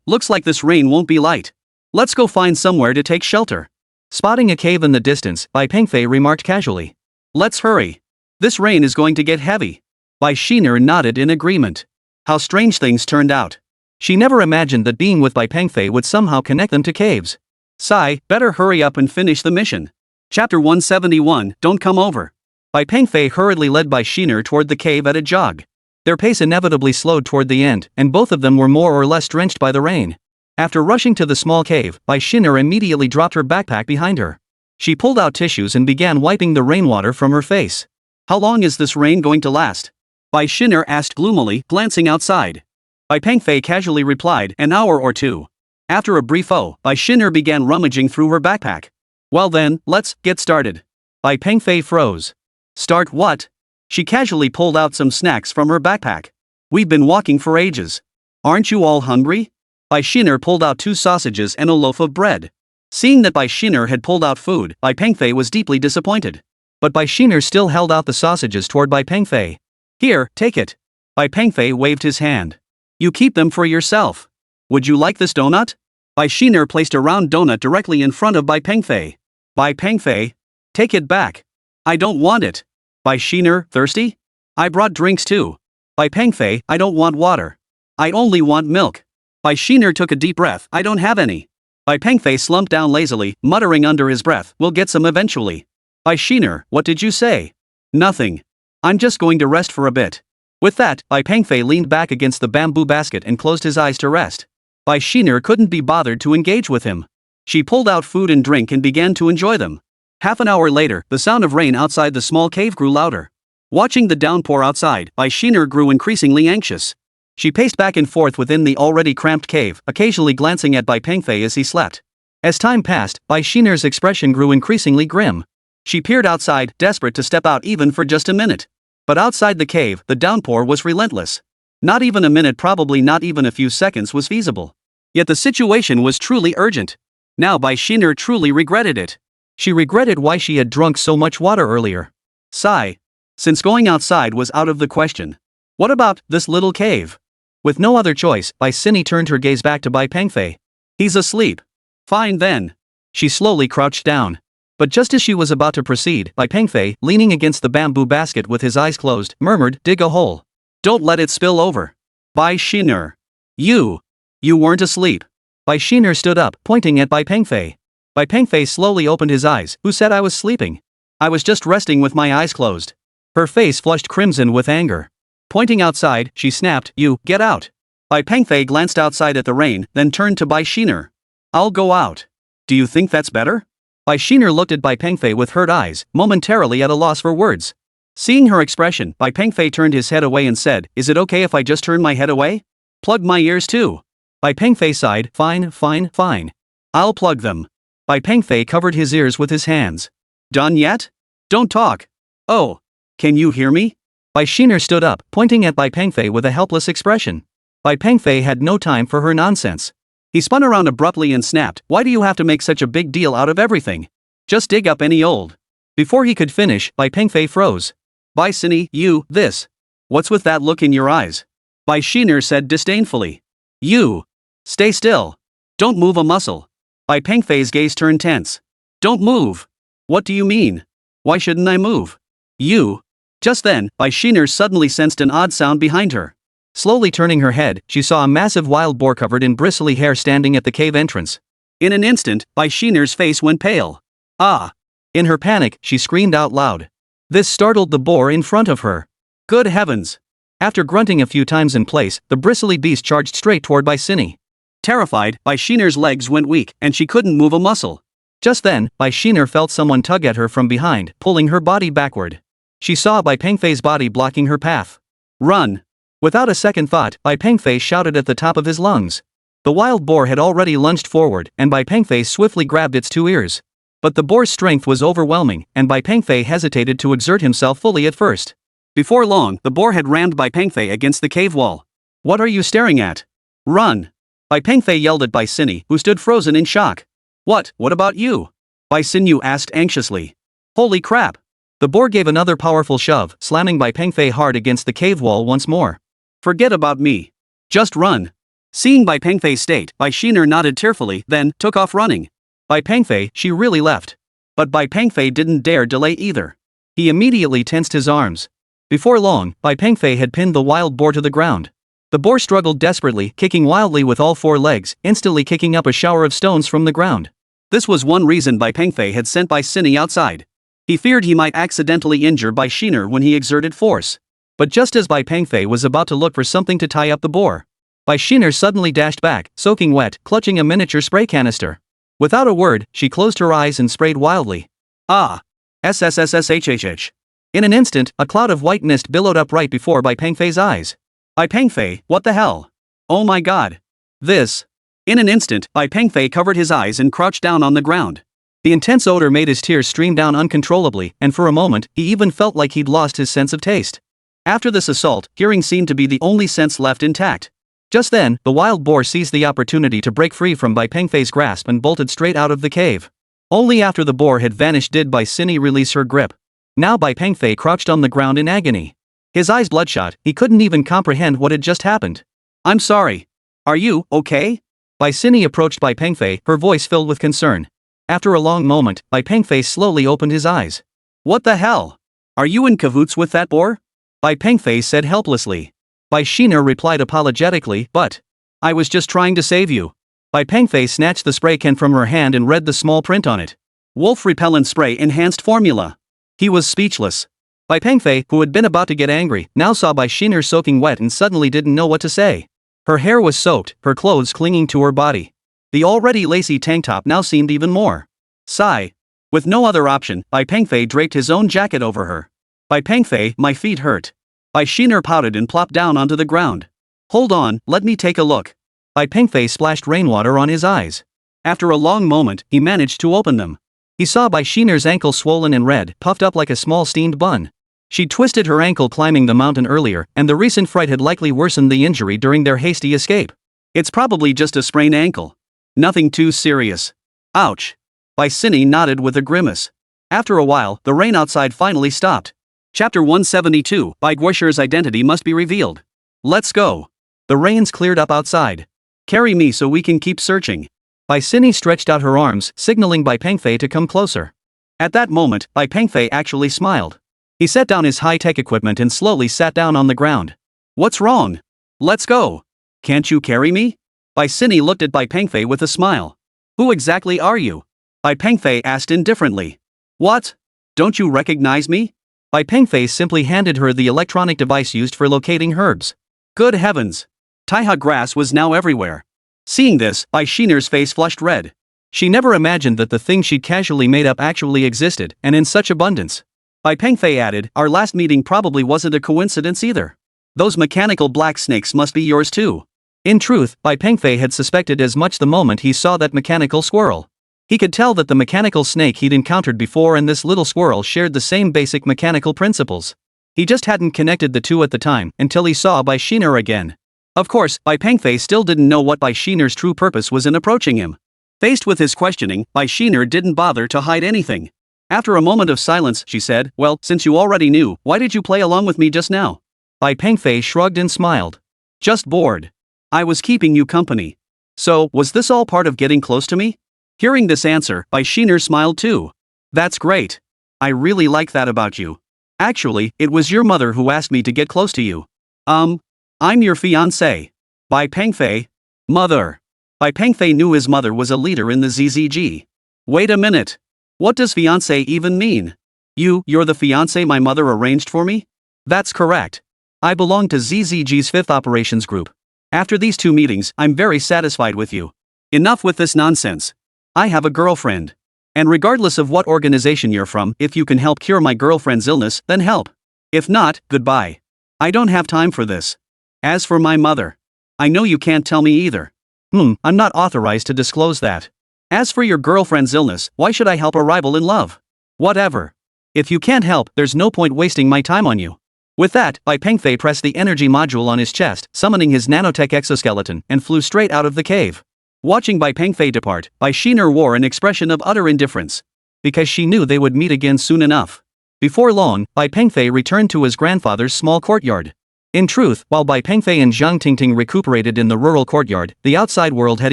A: Looks like this rain won't be light. Let's go find somewhere to take shelter. Spotting a cave in the distance, Bai Pengfei remarked casually. Let's hurry. This rain is going to get heavy. Bai Shiner nodded in agreement. How strange things turned out. She never imagined that being with Bai Pengfei would somehow connect them to caves. Sigh, better hurry up and finish the mission. Chapter 171, Don't Come Over. Bai Pengfei hurriedly led Bai Shiner toward the cave at a jog. Their pace inevitably slowed toward the end, and both of them were more or less drenched by the rain. After rushing to the small cave, Bai Shiner immediately dropped her backpack behind her. She pulled out tissues and began wiping the rainwater from her face. How long is this rain going to last? Bai Shiner asked gloomily, glancing outside. Bai Pengfei casually replied, an hour or two. After a brief Bai Shiner began rummaging through her backpack. Well then, let's get started. Bai Pengfei froze. Start what? She casually pulled out some snacks from her backpack. We've been walking for ages. Aren't you all hungry? Bai Shiner pulled out 2 sausages and a loaf of bread. Seeing that Bai Shiner had pulled out food, Bai Pengfei was deeply disappointed. But Bai Shiner still held out the sausages toward Bai Pengfei. Here, take it. Bai Pengfei waved his hand. You keep them for yourself. Would you like this donut? Bai Shiner placed a round donut directly in front of Bai Pengfei. Bai Pengfei, take it back. I don't want it. Bai Shiner, thirsty? I brought drinks too. Bai Pengfei, I don't want water. I only want milk. Bai Shiner took a deep breath, I don't have any. Bai Pengfei slumped down lazily, muttering under his breath, we'll get some eventually. Bai Shiner, what did you say? Nothing. I'm just going to rest for a bit. With that, Bai Pengfei leaned back against the bamboo basket and closed his eyes to rest. Bai Shiner couldn't be bothered to engage with him. She pulled out food and drink and began to enjoy them. Half an hour later, the sound of rain outside the small cave grew louder. Watching the downpour outside, Bai Shiner grew increasingly anxious. She paced back and forth within the already cramped cave, occasionally glancing at Bai Pengfei as he slept. As time passed, Bai Shiner's expression grew increasingly grim. She peered outside, desperate to step out even for just a minute. But outside the cave, the downpour was relentless. Not even a minute, probably not even a few seconds, was feasible. Yet the situation was truly urgent. Now Bai Shiner truly regretted it. She regretted why she had drunk so much water earlier. Sigh. Since going outside was out of the question. What about this little cave? With no other choice, Bai Sini turned her gaze back to Bai Pengfei. He's asleep. Fine then. She slowly crouched down. But just as she was about to proceed, Bai Pengfei, leaning against the bamboo basket with his eyes closed, murmured, dig a hole. Don't let it spill over. Bai Shiner. You weren't asleep. Bai Shiner stood up, pointing at Bai Pengfei. Bai Pengfei slowly opened his eyes. Who said I was sleeping? I was just resting with my eyes closed. Her face flushed crimson with anger. Pointing outside, she snapped, you, get out. Bai Pengfei glanced outside at the rain, then turned to Bai Shiner. I'll go out. Do you think that's better? Bai Shiner looked at Bai Pengfei with hurt eyes, momentarily at a loss for words. Seeing her expression, Bai Pengfei turned his head away and said, is it okay if I just turn my head away? Plug my ears too. Bai Pengfei sighed, fine. I'll plug them. Bai Pengfei covered his ears with his hands. Done yet? Don't talk. Oh. Can you hear me? Bai Shiner stood up, pointing at Bai Pengfei with a helpless expression. Bai Pengfei had no time for her nonsense. He spun around abruptly and snapped, why do you have to make such a big deal out of everything? Just dig up any old. Before he could finish, Bai Pengfei froze. Bai Sini, you, this. What's with that look in your eyes? Bai Shiner said disdainfully. You. Stay still. Don't move a muscle. Bai Pengfei's gaze turned tense. Don't move. What do you mean? Why shouldn't I move? You. Just then, Bai Shiner suddenly sensed an odd sound behind her. Slowly turning her head, she saw a massive wild boar covered in bristly hair standing at the cave entrance. In an instant, Bai Shiner's face went pale. Ah! In her panic, she screamed out loud. This startled the boar in front of her. Good heavens! After grunting a few times in place, the bristly beast charged straight toward Bai Sini. Terrified, Bai Shiner's legs went weak, and she couldn't move a muscle. Just then, Bai Shiner felt someone tug at her from behind, pulling her body backward. She saw Bai Pengfei's body blocking her path. Run! Without a second thought, Bai Pengfei shouted at the top of his lungs. The wild boar had already lunged forward, and Bai Pengfei swiftly grabbed its 2 ears. But the boar's strength was overwhelming, and Bai Pengfei hesitated to exert himself fully at first. Before long, the boar had rammed Bai Pengfei against the cave wall. What are you staring at? Run! Bai Pengfei yelled at Bai Sini, who stood frozen in shock. What about you? Bai Sinu asked anxiously. Holy crap! The boar gave another powerful shove, slamming Bai Pengfei hard against the cave wall once more. Forget about me. Just run. Seeing Bai Pengfei's state, Bai Shiner nodded tearfully, then took off running. Bai Pengfei, she really left. But Bai Pengfei didn't dare delay either. He immediately tensed his arms. Before long, Bai Pengfei had pinned the wild boar to the ground. The boar struggled desperately, kicking wildly with all 4 legs, instantly kicking up a shower of stones from the ground. This was one reason Bai Pengfei had sent Bai Sini outside. He feared he might accidentally injure Bai Shiner when he exerted force. But just as Bai Pengfei was about to look for something to tie up the boar, Bai Shiner suddenly dashed back, soaking wet, clutching a miniature spray canister. Without a word, she closed her eyes and sprayed wildly. Ah! SSSSHHH. In an instant, a cloud of white mist billowed up right before Bai Pengfei's eyes. Bai Pengfei, what the hell? Oh my god. This. In an instant, Bai Pengfei covered his eyes and crouched down on the ground. The intense odor made his tears stream down uncontrollably, and for a moment, he even felt like he'd lost his sense of taste. After this assault, hearing seemed to be the only sense left intact. Just then, the wild boar seized the opportunity to break free from Bai Pengfei's grasp and bolted straight out of the cave. Only after the boar had vanished did Bai Sini release her grip. Now Bai Pengfei crouched on the ground in agony. His eyes bloodshot, he couldn't even comprehend what had just happened. I'm sorry. Are you okay? Bai Sini approached Bai Pengfei, her voice filled with concern. After a long moment, Bai Pengfei slowly opened his eyes. What the hell? Are you in cahoots with that boar? Bai Pengfei said helplessly. Bai Shiner replied apologetically, but I was just trying to save you. Bai Pengfei snatched the spray can from her hand and read the small print on it. Wolf repellent spray enhanced formula. He was speechless. Bai Pengfei, who had been about to get angry, now saw Bai Shiner soaking wet and suddenly didn't know what to say. Her hair was soaked, her clothes clinging to her body. The already lacy tank top now seemed even more. Sigh. With no other option, Bai Pengfei draped his own jacket over her. Bai Pengfei, my feet hurt. Bai Shiner pouted and plopped down onto the ground. Hold on, let me take a look. Bai Pengfei splashed rainwater on his eyes. After a long moment, he managed to open them. He saw Bai Shiner's ankle swollen and red, puffed up like a small steamed bun. She'd twisted her ankle climbing the mountain earlier, and the recent fright had likely worsened the injury during their hasty escape. It's probably just a sprained ankle. Nothing too serious. Ouch. Bai Sini nodded with a grimace. After a while, the rain outside finally stopped. Chapter 172, Bai Guoshir's identity must be revealed. Let's go. The rains cleared up outside. Carry me so we can keep searching. Bai Sini stretched out her arms, signaling Bai Pengfei to come closer. At that moment, Bai Pengfei actually smiled. He set down his high-tech equipment and slowly sat down on the ground. What's wrong? Let's go. Can't you carry me? Bai Sini looked at Bai Pengfei with a smile. Who exactly are you? Bai Pengfei asked indifferently. What? Don't you recognize me? Bai Pengfei simply handed her the electronic device used for locating herbs. Good heavens! Taiha grass was now everywhere. Seeing this, Bai Shiner's face flushed red. She never imagined that the thing she'd casually made up actually existed, and in such abundance. Bai Pengfei added, our last meeting probably wasn't a coincidence either. Those mechanical black snakes must be yours too. In truth, Bai Pengfei had suspected as much the moment he saw that mechanical squirrel. He could tell that the mechanical snake he'd encountered before and this little squirrel shared the same basic mechanical principles. He just hadn't connected the two at the time, until he saw Bai Shiner again. Of course, Bai Pengfei still didn't know what Bai Shiner's true purpose was in approaching him. Faced with his questioning, Bai Shiner didn't bother to hide anything. After a moment of silence, she said, well, since you already knew, why did you play along with me just now? Bai Pengfei shrugged and smiled. Just bored. I was keeping you company. So, was this all part of getting close to me? Hearing this answer, Bai Shiner smiled too. That's great. I really like that about you. Actually, it was your mother who asked me to get close to you. I'm your fiancé. Bai Pengfei. Mother. Bai Pengfei knew his mother was a leader in the ZZG. Wait a minute. What does fiancé even mean? You're the fiancé my mother arranged for me? That's correct. I belong to ZZG's 5th Operations Group. After these 2 meetings, I'm very satisfied with you. Enough with this nonsense. I have a girlfriend. And regardless of what organization you're from, if you can help cure my girlfriend's illness, then help. If not, goodbye. I don't have time for this. As for my mother, I know you can't tell me either. I'm not authorized to disclose that. As for your girlfriend's illness, why should I help a rival in love? Whatever. If you can't help, there's no point wasting my time on you. With that, Bai Pengfei pressed the energy module on his chest, summoning his nanotech exoskeleton, and flew straight out of the cave. Watching Bai Pengfei depart, Bai Shiner wore an expression of utter indifference. Because she knew they would meet again soon enough. Before long, Bai Pengfei returned to his grandfather's small courtyard. In truth, while Bai Pengfei and Zhang Tingting recuperated in the rural courtyard, the outside world had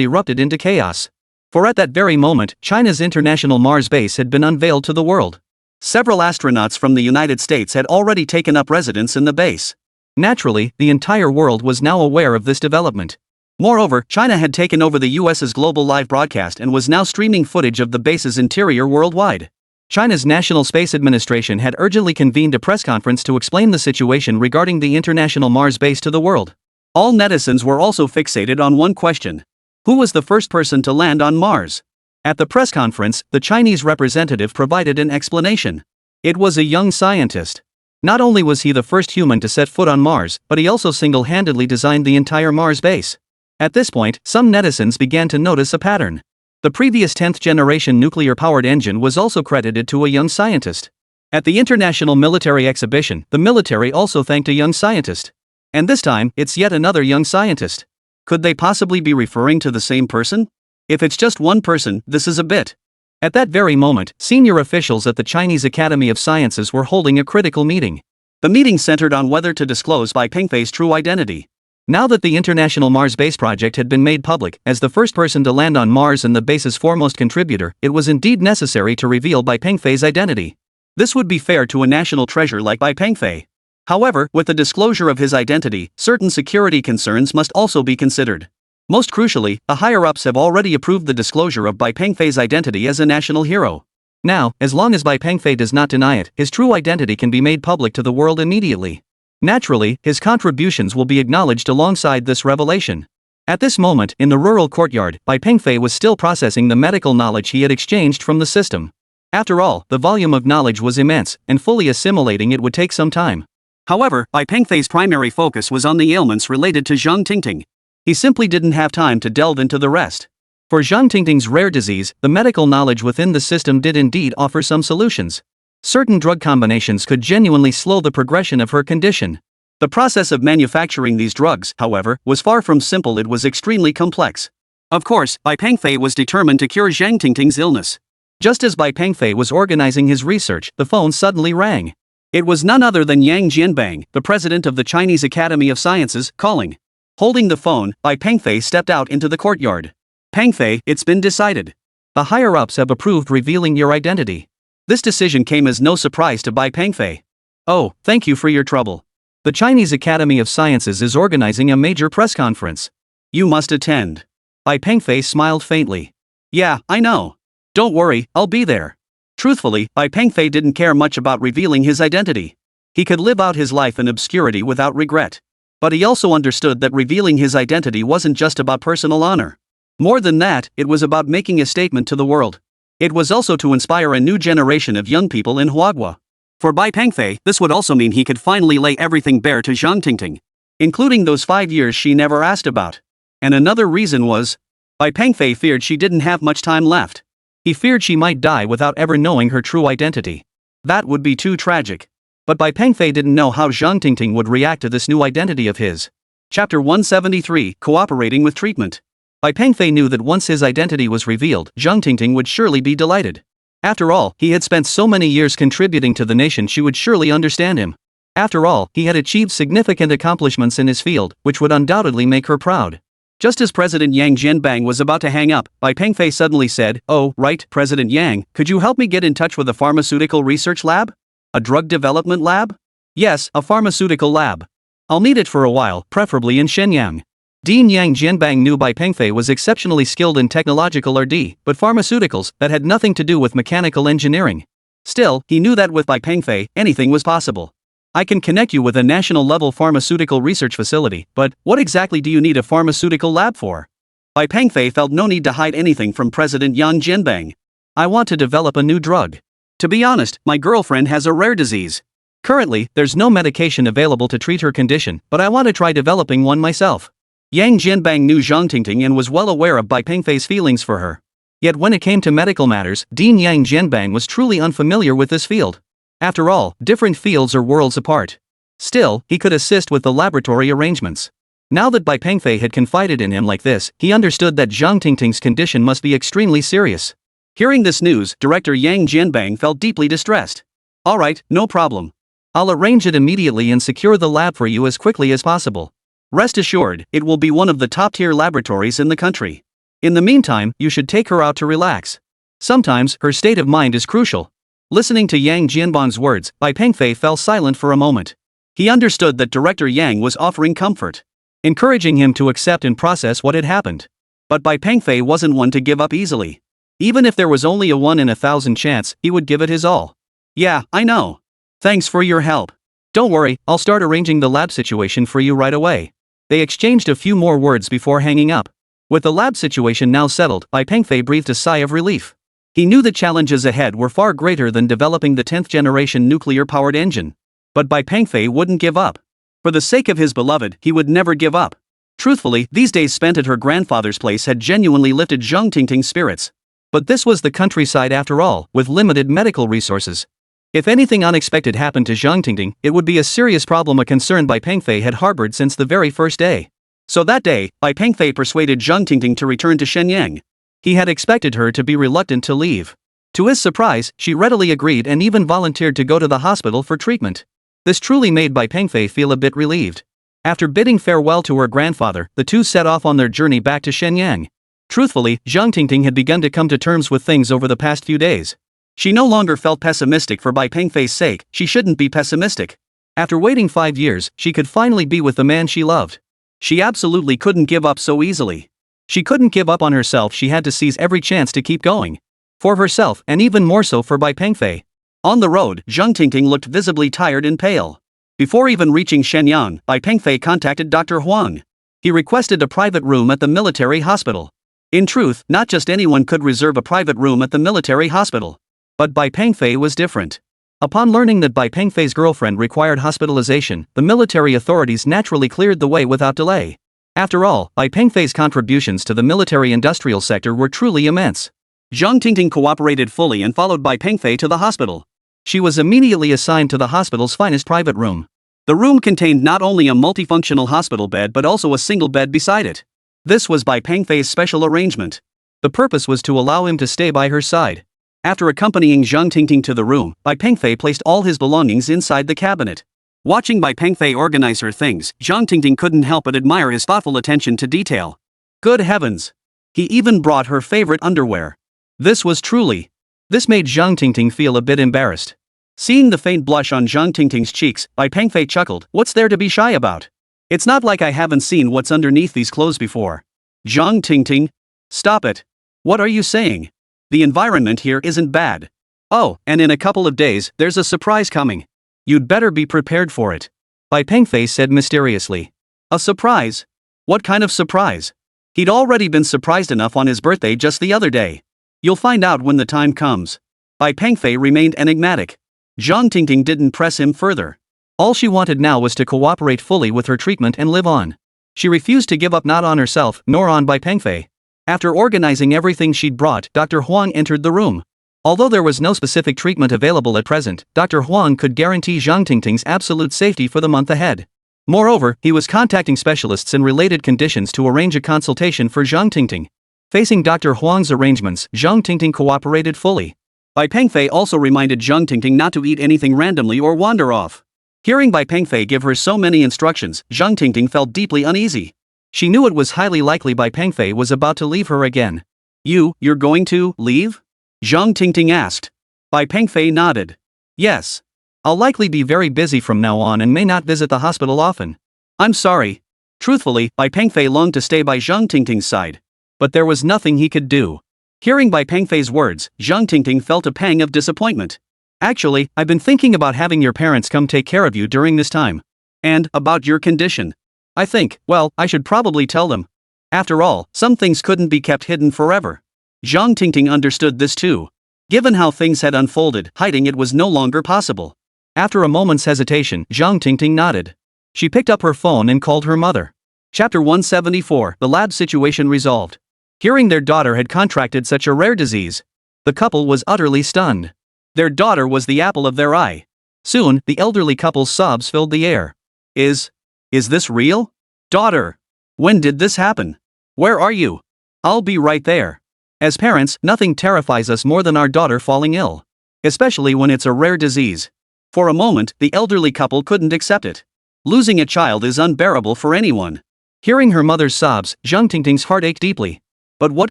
A: erupted into chaos. For at that very moment, China's International Mars Base had been unveiled to the world. Several astronauts from the United States had already taken up residence in the base. Naturally, the entire world was now aware of this development. Moreover, China had taken over the US's global live broadcast and was now streaming footage of the base's interior worldwide. China's National Space Administration had urgently convened a press conference to explain the situation regarding the International Mars base to the world. All netizens were also fixated on one question. Who was the first person to land on Mars? At the press conference, the Chinese representative provided an explanation. It was a young scientist. Not only was he the first human to set foot on Mars, but he also single-handedly designed the entire Mars base. At this point, some netizens began to notice a pattern. The previous 10th-generation nuclear-powered engine was also credited to a young scientist. At the International Military Exhibition, the military also thanked a young scientist. And this time, it's yet another young scientist. Could they possibly be referring to the same person? If it's just one person, this is a bit. At that very moment, senior officials at the Chinese Academy of Sciences were holding a critical meeting. The meeting centered on whether to disclose Bai Pengfei's true identity. Now that the International Mars Base project had been made public, as the first person to land on Mars and the base's foremost contributor, it was indeed necessary to reveal Bai Pengfei's identity. This would be fair to a national treasure like Bai Pengfei. However, with the disclosure of his identity, certain security concerns must also be considered. Most crucially, the higher-ups have already approved the disclosure of Bai Pengfei's identity as a national hero. Now, as long as Bai Pengfei does not deny it, his true identity can be made public to the world immediately. Naturally, his contributions will be acknowledged alongside this revelation. At this moment, in the rural courtyard, Bai Pengfei was still processing the medical knowledge he had exchanged from the system. After all, the volume of knowledge was immense, and fully assimilating it would take some time. However, Bai Pengfei's primary focus was on the ailments related to Zhang Tingting. He simply didn't have time to delve into the rest. For Zhang Tingting's rare disease, the medical knowledge within the system did indeed offer some solutions. Certain drug combinations could genuinely slow the progression of her condition. The process of manufacturing these drugs, however, was far from simple. It was extremely complex. Of course, Bai Pengfei was determined to cure Zhang Tingting's illness. Just as Bai Pengfei was organizing his research, the phone suddenly rang. It was none other than Yang Jianbang, the president of the Chinese Academy of Sciences, calling. Holding the phone, Bai Pengfei stepped out into the courtyard. Pengfei, it's been decided. The higher-ups have approved revealing your identity. This decision came as no surprise to Bai Pengfei. Oh, thank you for your trouble. The Chinese Academy of Sciences is organizing a major press conference. You must attend. Bai Pengfei smiled faintly. Yeah, I know. Don't worry, I'll be there. Truthfully, Bai Pengfei didn't care much about revealing his identity. He could live out his life in obscurity without regret. But he also understood that revealing his identity wasn't just about personal honor. More than that, it was about making a statement to the world. It was also to inspire a new generation of young people in Huagua. For Bai Pengfei, this would also mean he could finally lay everything bare to Zhang Tingting, including those 5 years she never asked about. And another reason was, Bai Pengfei feared she didn't have much time left. He feared she might die without ever knowing her true identity. That would be too tragic. But Bai Pengfei didn't know how Zhang Tingting would react to this new identity of his. Chapter 173, Cooperating with Treatment. Bai Pengfei knew that once his identity was revealed, Zhang Tingting would surely be delighted. After all, he had spent so many years contributing to the nation, she would surely understand him. After all, he had achieved significant accomplishments in his field, which would undoubtedly make her proud. Just as President Yang Jianbang was about to hang up, Bai Pengfei suddenly said, "Oh, right, President Yang, could you help me get in touch with a pharmaceutical research lab? A drug development lab? Yes, a pharmaceutical lab. I'll need it for a while, preferably in Shenyang." Dean Yang Jianbang knew Bai Pengfei was exceptionally skilled in technological R&D, but pharmaceuticals, that had nothing to do with mechanical engineering. Still, he knew that with Bai Pengfei, anything was possible. I can connect you with a national-level pharmaceutical research facility, but what exactly do you need a pharmaceutical lab for? Bai Pengfei felt no need to hide anything from President Yang Jianbang. I want to develop a new drug. To be honest, my girlfriend has a rare disease. Currently, there's no medication available to treat her condition, but I want to try developing one myself. Yang Jianbang knew Zhang Tingting and was well aware of Bai Pengfei's feelings for her. Yet when it came to medical matters, Dean Yang Jianbang was truly unfamiliar with this field. After all, different fields are worlds apart. Still, he could assist with the laboratory arrangements. Now that Bai Pengfei had confided in him like this, he understood that Zhang Tingting's condition must be extremely serious. Hearing this news, Director Yang Jianbang felt deeply distressed. Alright, no problem. I'll arrange it immediately and secure the lab for you as quickly as possible. Rest assured, it will be one of the top-tier laboratories in the country. In the meantime, you should take her out to relax. Sometimes, her state of mind is crucial. Listening to Yang Jianbang's words, Bai Pengfei fell silent for a moment. He understood that Director Yang was offering comfort, encouraging him to accept and process what had happened. But Bai Pengfei wasn't one to give up easily. Even if there was only a 1 in 1,000 chance, he would give it his all. Yeah, I know. Thanks for your help. Don't worry, I'll start arranging the lab situation for you right away. They exchanged a few more words before hanging up. With the lab situation now settled, Bai Pengfei breathed a sigh of relief. He knew the challenges ahead were far greater than developing the 10th generation nuclear-powered engine. But Bai Pengfei wouldn't give up. For the sake of his beloved, he would never give up. Truthfully, these days spent at her grandfather's place had genuinely lifted Zhang Tingting's spirits. But this was the countryside after all, with limited medical resources. If anything unexpected happened to Zhang Tingting, it would be a serious problem, a concern Bai Pengfei had harbored since the very first day. So that day, Bai Pengfei persuaded Zhang Tingting to return to Shenyang. He had expected her to be reluctant to leave. To his surprise, she readily agreed and even volunteered to go to the hospital for treatment. This truly made Bai Pengfei feel a bit relieved. After bidding farewell to her grandfather, the two set off on their journey back to Shenyang. Truthfully, Zhang Tingting had begun to come to terms with things over the past few days. She no longer felt pessimistic. For Bai Pengfei's sake, she shouldn't be pessimistic. After waiting 5 years, she could finally be with the man she loved. She absolutely couldn't give up so easily. She couldn't give up on herself. She had to seize every chance to keep going. For herself, and even more so for Bai Pengfei. On the road, Zhang Tingting looked visibly tired and pale. Before even reaching Shenyang, Bai Pengfei contacted Dr. Huang. He requested a private room at the military hospital. In truth, not just anyone could reserve a private room at the military hospital. But Bai Pengfei was different. Upon learning that Bai Pengfei's girlfriend required hospitalization, the military authorities naturally cleared the way without delay. After all, Bai Pengfei's contributions to the military-industrial sector were truly immense. Zhang Tingting cooperated fully and followed Bai Pengfei to the hospital. She was immediately assigned to the hospital's finest private room. The room contained not only a multifunctional hospital bed but also a single bed beside it. This was Bai Pengfei's special arrangement. The purpose was to allow him to stay by her side. After accompanying Zhang Tingting to the room, Bai Pengfei placed all his belongings inside the cabinet. Watching Bai Pengfei organize her things, Zhang Tingting couldn't help but admire his thoughtful attention to detail. Good heavens! He even brought her favorite underwear. This made Zhang Tingting feel a bit embarrassed. Seeing the faint blush on Zhang Tingting's cheeks, Bai Pengfei chuckled, "What's there to be shy about? It's not like I haven't seen what's underneath these clothes before." Zhang Tingting? Stop it. What are you saying? The environment here isn't bad. Oh, and in a couple of days, there's a surprise coming. You'd better be prepared for it. Bai Pengfei said mysteriously. A surprise? What kind of surprise? He'd already been surprised enough on his birthday just the other day. You'll find out when the time comes. Bai Pengfei remained enigmatic. Zhang Tingting didn't press him further. All she wanted now was to cooperate fully with her treatment and live on. She refused to give up, not on herself, nor on Bai Pengfei. After organizing everything she'd brought, Dr. Huang entered the room. Although there was no specific treatment available at present, Dr. Huang could guarantee Zhang Tingting's absolute safety for the month ahead. Moreover, he was contacting specialists in related conditions to arrange a consultation for Zhang Tingting. Facing Dr. Huang's arrangements, Zhang Tingting cooperated fully. Bai Pengfei also reminded Zhang Tingting not to eat anything randomly or wander off. Hearing Bai Pengfei give her so many instructions, Zhang Tingting felt deeply uneasy. She knew it was highly likely Bai Pengfei was about to leave her again. You're going to leave? Zhang Tingting asked. Bai Pengfei nodded. Yes. I'll likely be very busy from now on and may not visit the hospital often. I'm sorry. Truthfully, Bai Pengfei longed to stay by Zhang Tingting's side. But there was nothing he could do. Hearing Bai Pengfei's words, Zhang Tingting felt a pang of disappointment. Actually, I've been thinking about having your parents come take care of you during this time. And about your condition. I think, well, I should probably tell them. After all, some things couldn't be kept hidden forever. Zhang Tingting understood this too. Given how things had unfolded, hiding it was no longer possible. After a moment's hesitation, Zhang Tingting nodded. She picked up her phone and called her mother. Chapter 174, The lab situation resolved. Hearing their daughter had contracted such a rare disease, the couple was utterly stunned. Their daughter was the apple of their eye. Soon, the elderly couple's sobs filled the air. Is this real? Daughter! When did this happen? Where are you? I'll be right there. As parents, nothing terrifies us more than our daughter falling ill. Especially when it's a rare disease. For a moment, the elderly couple couldn't accept it. Losing a child is unbearable for anyone. Hearing her mother's sobs, Zhang Tingting's heart ached deeply. But what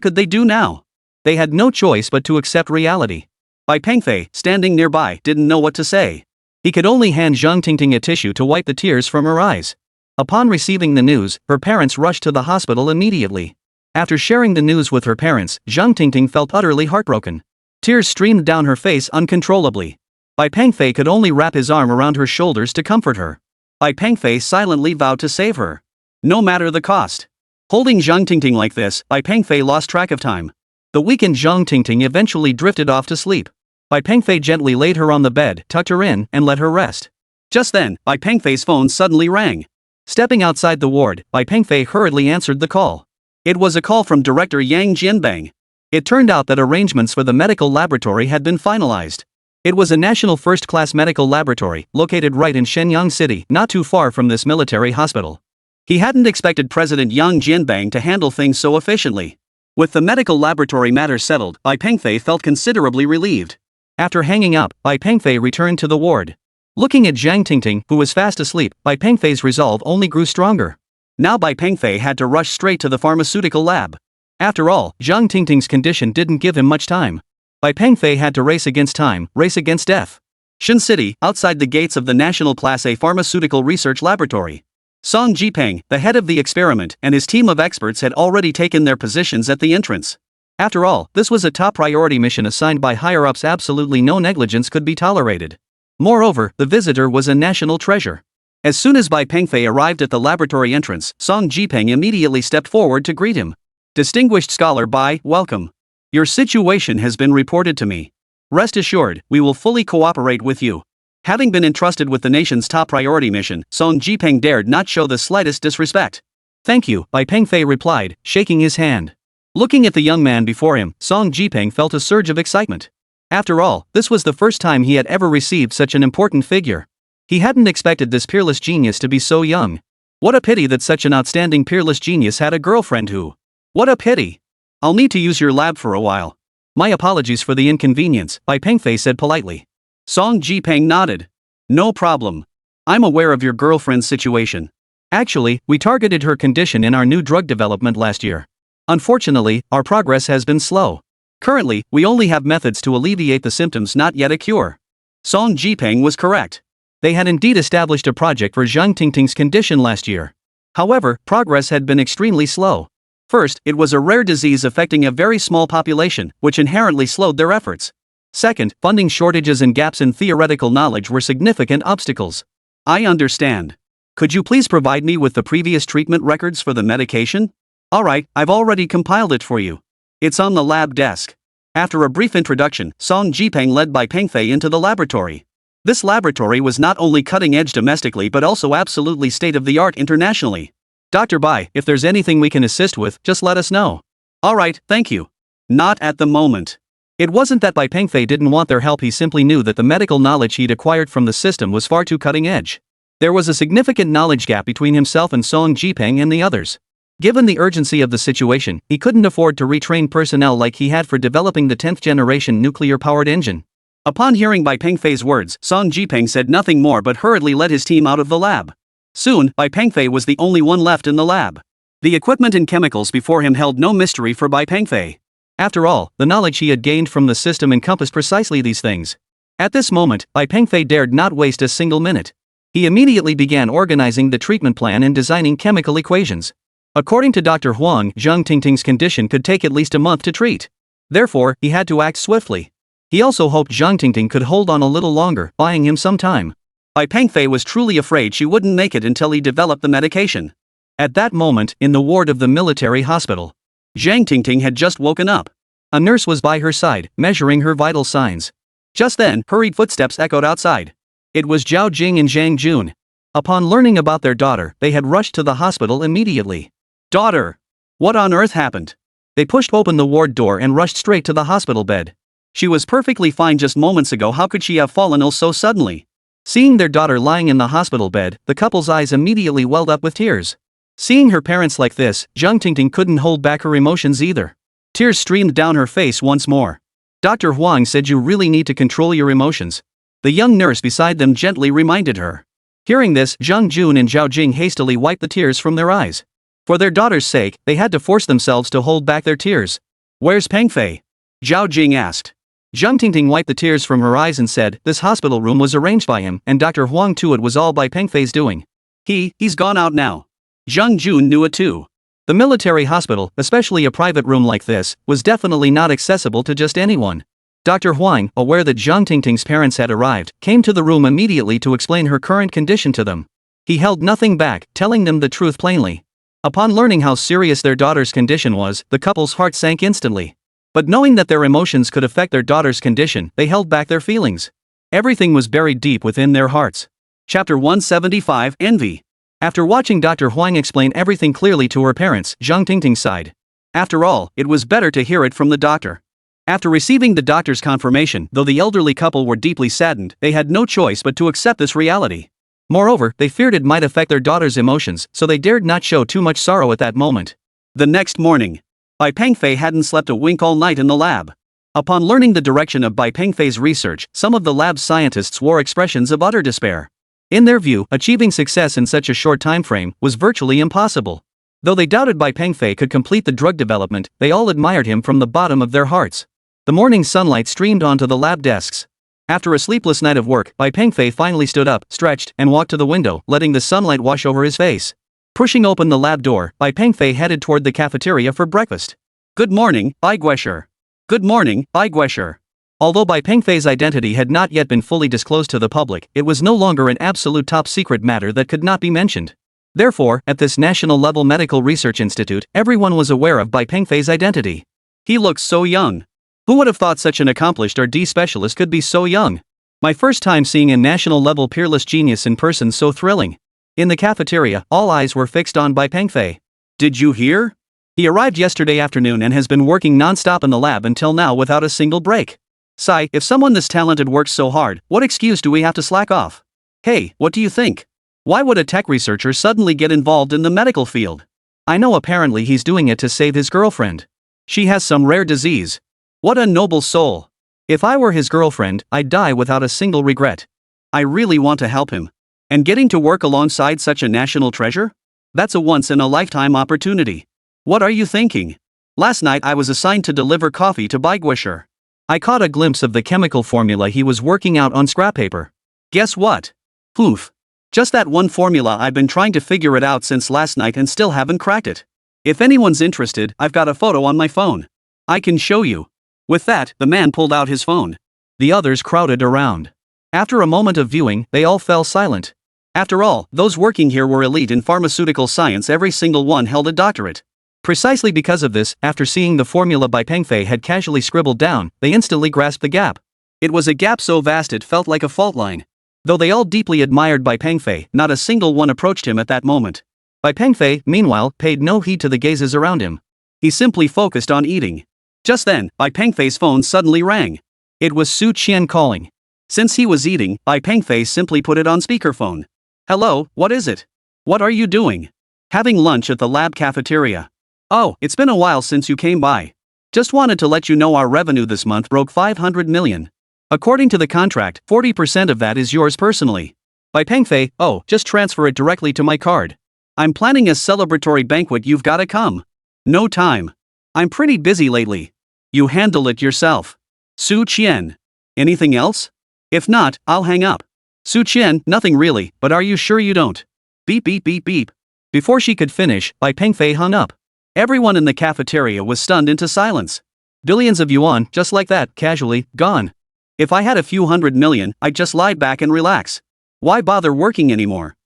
A: could they do now? They had no choice but to accept reality. Bai Pengfei, standing nearby, didn't know what to say. He could only hand Zhang Tingting a tissue to wipe the tears from her eyes. Upon receiving the news, her parents rushed to the hospital immediately. After sharing the news with her parents, Zhang Tingting felt utterly heartbroken. Tears streamed down her face uncontrollably. Bai Pengfei could only wrap his arm around her shoulders to comfort her. Bai Pengfei silently vowed to save her, no matter the cost. Holding Zhang Tingting like this, Bai Pengfei lost track of time. The weakened Zhang Tingting eventually drifted off to sleep. Bai Pengfei gently laid her on the bed, tucked her in, and let her rest. Just then, Bai Pengfei's phone suddenly rang. Stepping outside the ward, Bai Pengfei hurriedly answered the call. It was a call from Director Yang Jianbang. It turned out that arrangements for the medical laboratory had been finalized. It was a national first-class medical laboratory, located right in Shenyang City, not too far from this military hospital. He hadn't expected President Yang Jianbang to handle things so efficiently. With the medical laboratory matter settled, Bai Pengfei felt considerably relieved. After hanging up, Bai Pengfei returned to the ward. Looking at Zhang Tingting, who was fast asleep, Bai Pengfei's resolve only grew stronger. Now Bai Pengfei had to rush straight to the pharmaceutical lab. After all, Zhang Tingting's condition didn't give him much time. Bai Pengfei had to race against time, race against death. Shen City, outside the gates of the National Class A Pharmaceutical Research Laboratory. Song Jipeng, the head of the experiment, and his team of experts had already taken their positions at the entrance. After all, this was a top priority mission assigned by higher-ups. Absolutely no negligence could be tolerated. Moreover, the visitor was a national treasure. As soon as Bai Pengfei arrived at the laboratory entrance, Song Jipeng immediately stepped forward to greet him. Distinguished Scholar Bai, welcome. Your situation has been reported to me. Rest assured, we will fully cooperate with you. Having been entrusted with the nation's top priority mission, Song Jipeng dared not show the slightest disrespect. Thank you, Bai Pengfei replied, shaking his hand. Looking at the young man before him, Song Jipeng felt a surge of excitement. After all, this was the first time he had ever received such an important figure. He hadn't expected this peerless genius to be so young. What a pity that such an outstanding peerless genius had a girlfriend who... What a pity. I'll need to use your lab for a while. My apologies for the inconvenience, Bai Pengfei said politely. Song Jipeng nodded. No problem. I'm aware of your girlfriend's situation. Actually, we targeted her condition in our new drug development last year. Unfortunately, our progress has been slow. Currently, we only have methods to alleviate the symptoms, not yet a cure. Song Jipeng was correct. They had indeed established a project for Zhang Tingting's condition last year. However, progress had been extremely slow. First, it was a rare disease affecting a very small population, which inherently slowed their efforts. Second, funding shortages and gaps in theoretical knowledge were significant obstacles. I understand. Could you please provide me with the previous treatment records for the medication? Alright, I've already compiled it for you. It's on the lab desk. After a brief introduction, Song Jipeng led Bai Pengfei into the laboratory. This laboratory was not only cutting-edge domestically but also absolutely state-of-the-art internationally. Dr. Bai, if there's anything we can assist with, just let us know. Alright, thank you. Not at the moment. It wasn't that Bai Pengfei didn't want their help, he simply knew that the medical knowledge he'd acquired from the system was far too cutting-edge. There was a significant knowledge gap between himself and Song Jipeng and the others. Given the urgency of the situation, he couldn't afford to retrain personnel like he had for developing the 10th generation nuclear-powered engine. Upon hearing Bai Pengfei's words, Song Jipeng said nothing more but hurriedly led his team out of the lab. Soon, Bai Pengfei was the only one left in the lab. The equipment and chemicals before him held no mystery for Bai Pengfei. After all, the knowledge he had gained from the system encompassed precisely these things. At this moment, Bai Pengfei dared not waste a single minute. He immediately began organizing the treatment plan and designing chemical equations. According to Dr. Huang, Zhang Tingting's condition could take at least a month to treat. Therefore, he had to act swiftly. He also hoped Zhang Tingting could hold on a little longer, buying him some time. Bai Pengfei was truly afraid she wouldn't make it until he developed the medication. At that moment, in the ward of the military hospital, Zhang Tingting had just woken up. A nurse was by her side, measuring her vital signs. Just then, hurried footsteps echoed outside. It was Zhao Jing and Zhang Jun. Upon learning about their daughter, they had rushed to the hospital immediately. Daughter! What on earth happened? They pushed open the ward door and rushed straight to the hospital bed. She was perfectly fine just moments ago. How could she have fallen ill so suddenly? Seeing their daughter lying in the hospital bed, the couple's eyes immediately welled up with tears. Seeing her parents like this, Zhang Tingting couldn't hold back her emotions either. Tears streamed down her face once more. Dr. Huang said you really need to control your emotions. The young nurse beside them gently reminded her. Hearing this, Zhang Jun and Zhao Jing hastily wiped the tears from their eyes. For their daughter's sake, they had to force themselves to hold back their tears. Where's Pengfei? Zhao Jing asked. Zhang Tingting wiped the tears from her eyes and said, this hospital room was arranged by him, and Dr. Huang too. It was all by Pengfei's doing. He's gone out now. Zhang Jun knew it too. The military hospital, especially a private room like this, was definitely not accessible to just anyone. Dr. Huang, aware that Zhang Tingting's parents had arrived, came to the room immediately to explain her current condition to them. He held nothing back, telling them the truth plainly. Upon learning how serious their daughter's condition was, the couple's heart sank instantly. But knowing that their emotions could affect their daughter's condition, they held back their feelings. Everything was buried deep within their hearts. Chapter 175, Envy. After watching Dr. Huang explain everything clearly to her parents, Zhang Tingting sighed. After all, it was better to hear it from the doctor. After receiving the doctor's confirmation, though the elderly couple were deeply saddened, they had no choice but to accept this reality. Moreover, they feared it might affect their daughter's emotions, so they dared not show too much sorrow at that moment. The next morning, Bai Pengfei hadn't slept a wink all night in the lab. Upon learning the direction of Bai Pengfei's research, some of the lab's scientists wore expressions of utter despair. In their view, achieving success in such a short time frame was virtually impossible. Though they doubted Bai Pengfei could complete the drug development, they all admired him from the bottom of their hearts. The morning sunlight streamed onto the lab desks. After a sleepless night of work, Bai Pengfei finally stood up, stretched, and walked to the window, letting the sunlight wash over his face. Pushing open the lab door, Bai Pengfei headed toward the cafeteria for breakfast. Good morning, Bai Guesher. Good morning, Bai Guesher. Although Bai Pengfei's identity had not yet been fully disclosed to the public, it was no longer an absolute top-secret matter that could not be mentioned. Therefore, at this national-level medical research institute, everyone was aware of Bai Pengfei's identity. He looks so young. Who would have thought such an accomplished R&D specialist could be so young? My first time seeing a national-level peerless genius in person so thrilling. In the cafeteria, all eyes were fixed on Bai Pengfei. Did you hear? He arrived yesterday afternoon and has been working non-stop in the lab until now without a single break. Sigh, if someone this talented works so hard, what excuse do we have to slack off? Hey, what do you think? Why would a tech researcher suddenly get involved in the medical field? I know apparently he's doing it to save his girlfriend. She has some rare disease. What a noble soul. If I were his girlfriend, I'd die without a single regret. I really want to help him. And getting to work alongside such a national treasure? That's a once-in-a-lifetime opportunity. What are you thinking? Last night I was assigned to deliver coffee to Bai Guesher. I caught a glimpse of the chemical formula he was working out on scrap paper. Guess what? Poof. Just that one formula. I've been trying to figure it out since last night and still haven't cracked it. If anyone's interested, I've got a photo on my phone. I can show you. With that, the man pulled out his phone. The others crowded around. After a moment of viewing, they all fell silent. After all, those working here were elite in pharmaceutical science. Every single one held a doctorate. Precisely because of this, after seeing the formula Bai Pengfei had casually scribbled down, they instantly grasped the gap. It was a gap so vast it felt like a fault line. Though they all deeply admired Bai Pengfei, not a single one approached him at that moment. Bai Pengfei, meanwhile, paid no heed to the gazes around him. He simply focused on eating. Just then, Bai Pengfei's phone suddenly rang. It was Su Qian calling. Since he was eating, Bai Pengfei simply put it on speakerphone. Hello, what is it? What are you doing? Having lunch at the lab cafeteria. Oh, it's been a while since you came by. Just wanted to let you know our revenue this month broke 500 million. According to the contract, 40% of that is yours personally. Bai Pengfei, oh, just transfer it directly to my card. I'm planning a celebratory banquet, you've gotta come. No time. I'm pretty busy lately. You handle it yourself. Su Qian. Anything else? If not, I'll hang up. Su Qian, nothing really, but are you sure you don't? Beep beep beep beep. Before she could finish, Bai Pengfei hung up. Everyone in the cafeteria was stunned into silence. Billions of yuan, just like that, casually, gone. If I had a few 100 million, I'd just lie back and relax. Why bother working anymore?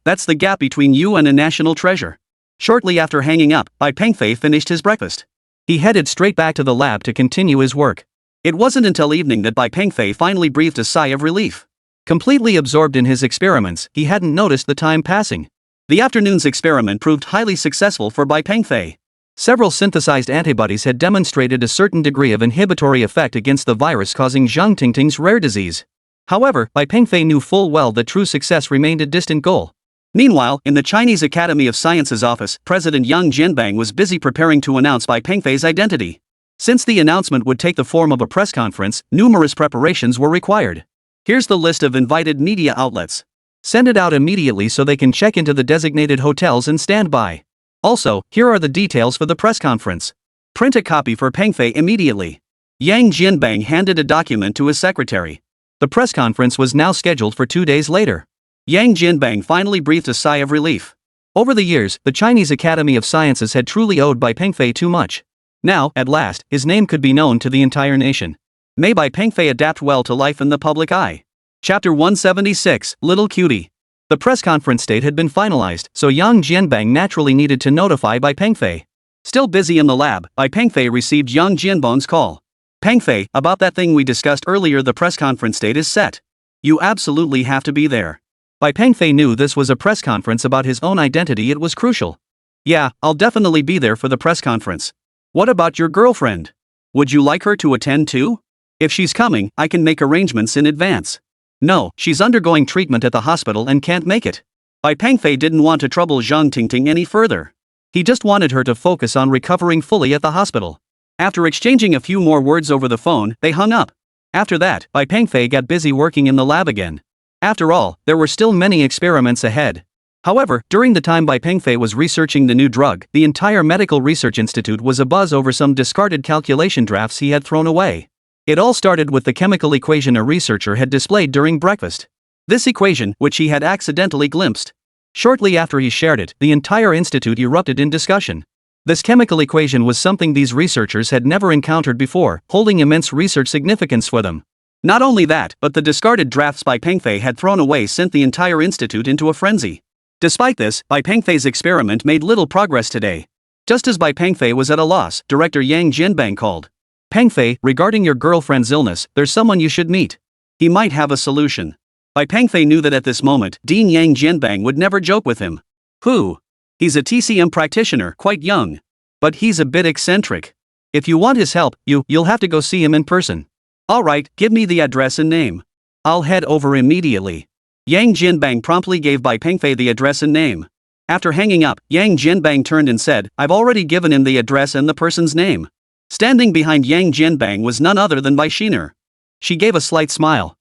A: That's the gap between you and a national treasure. Shortly after hanging up, Bai Pengfei finished his breakfast. He headed straight back to the lab to continue his work. It wasn't until evening that Bai Pengfei finally breathed a sigh of relief. Completely absorbed in his experiments, he hadn't noticed the time passing. The afternoon's experiment proved highly successful for Bai Pengfei. Several synthesized antibodies had demonstrated a certain degree of inhibitory effect against the virus causing Zhang Tingting's rare disease. However, Bai Pengfei knew full well that true success remained a distant goal. Meanwhile, in the Chinese Academy of Sciences office, President Yang Jianbang was busy preparing to announce Bai Pengfei's identity. Since the announcement would take the form of a press conference, numerous preparations were required. Here's the list of invited media outlets. Send it out immediately so they can check into the designated hotels and stand by. Also, here are the details for the press conference. Print a copy for Pengfei immediately. Yang Jianbang handed a document to his secretary. The press conference was now scheduled for 2 days later. Yang Jianbang finally breathed a sigh of relief. Over the years, the Chinese Academy of Sciences had truly owed Bai Pengfei too much. Now, at last, his name could be known to the entire nation. May Bai Pengfei adapt well to life in the public eye. Chapter 176, Little Cutie. The press conference date had been finalized, so Yang Jianbang naturally needed to notify Bai Pengfei. Still busy in the lab, Bai Pengfei received Yang Jianbang's call. Pengfei, about that thing we discussed earlier, the press conference date is set. You absolutely have to be there. Bai Pengfei knew this was a press conference about his own identity. It was crucial. Yeah, I'll definitely be there for the press conference. What about your girlfriend? Would you like her to attend too? If she's coming, I can make arrangements in advance. No, she's undergoing treatment at the hospital and can't make it. Bai Pengfei didn't want to trouble Zhang Tingting any further. He just wanted her to focus on recovering fully at the hospital. After exchanging a few more words over the phone, they hung up. After that, Bai Pengfei got busy working in the lab again. After all, there were still many experiments ahead. However, during the time Bai Pengfei was researching the new drug, the entire Medical Research Institute was abuzz over some discarded calculation drafts he had thrown away. It all started with the chemical equation a researcher had displayed during breakfast. This equation, which he had accidentally glimpsed. Shortly after he shared it, the entire institute erupted in discussion. This chemical equation was something these researchers had never encountered before, holding immense research significance for them. Not only that, but the discarded drafts Bai Pengfei had thrown away sent the entire institute into a frenzy. Despite this, Bai Pengfei's experiment made little progress today. Just as Bai Pengfei was at a loss, Director Yang Jianbang called. Pengfei, regarding your girlfriend's illness, there's someone you should meet. He might have a solution. Bai Pengfei knew that at this moment, Dean Yang Jianbang would never joke with him. Who? He's a TCM practitioner, quite young. But he's a bit eccentric. If you want his help, you'll have to go see him in person. Alright, give me the address and name. I'll head over immediately. Yang Jianbang promptly gave Bai Pengfei the address and name. After hanging up, Yang Jianbang turned and said, I've already given him the address and the person's name. Standing behind Yang Jianbang was none other than Bai Shiner. She gave a slight smile.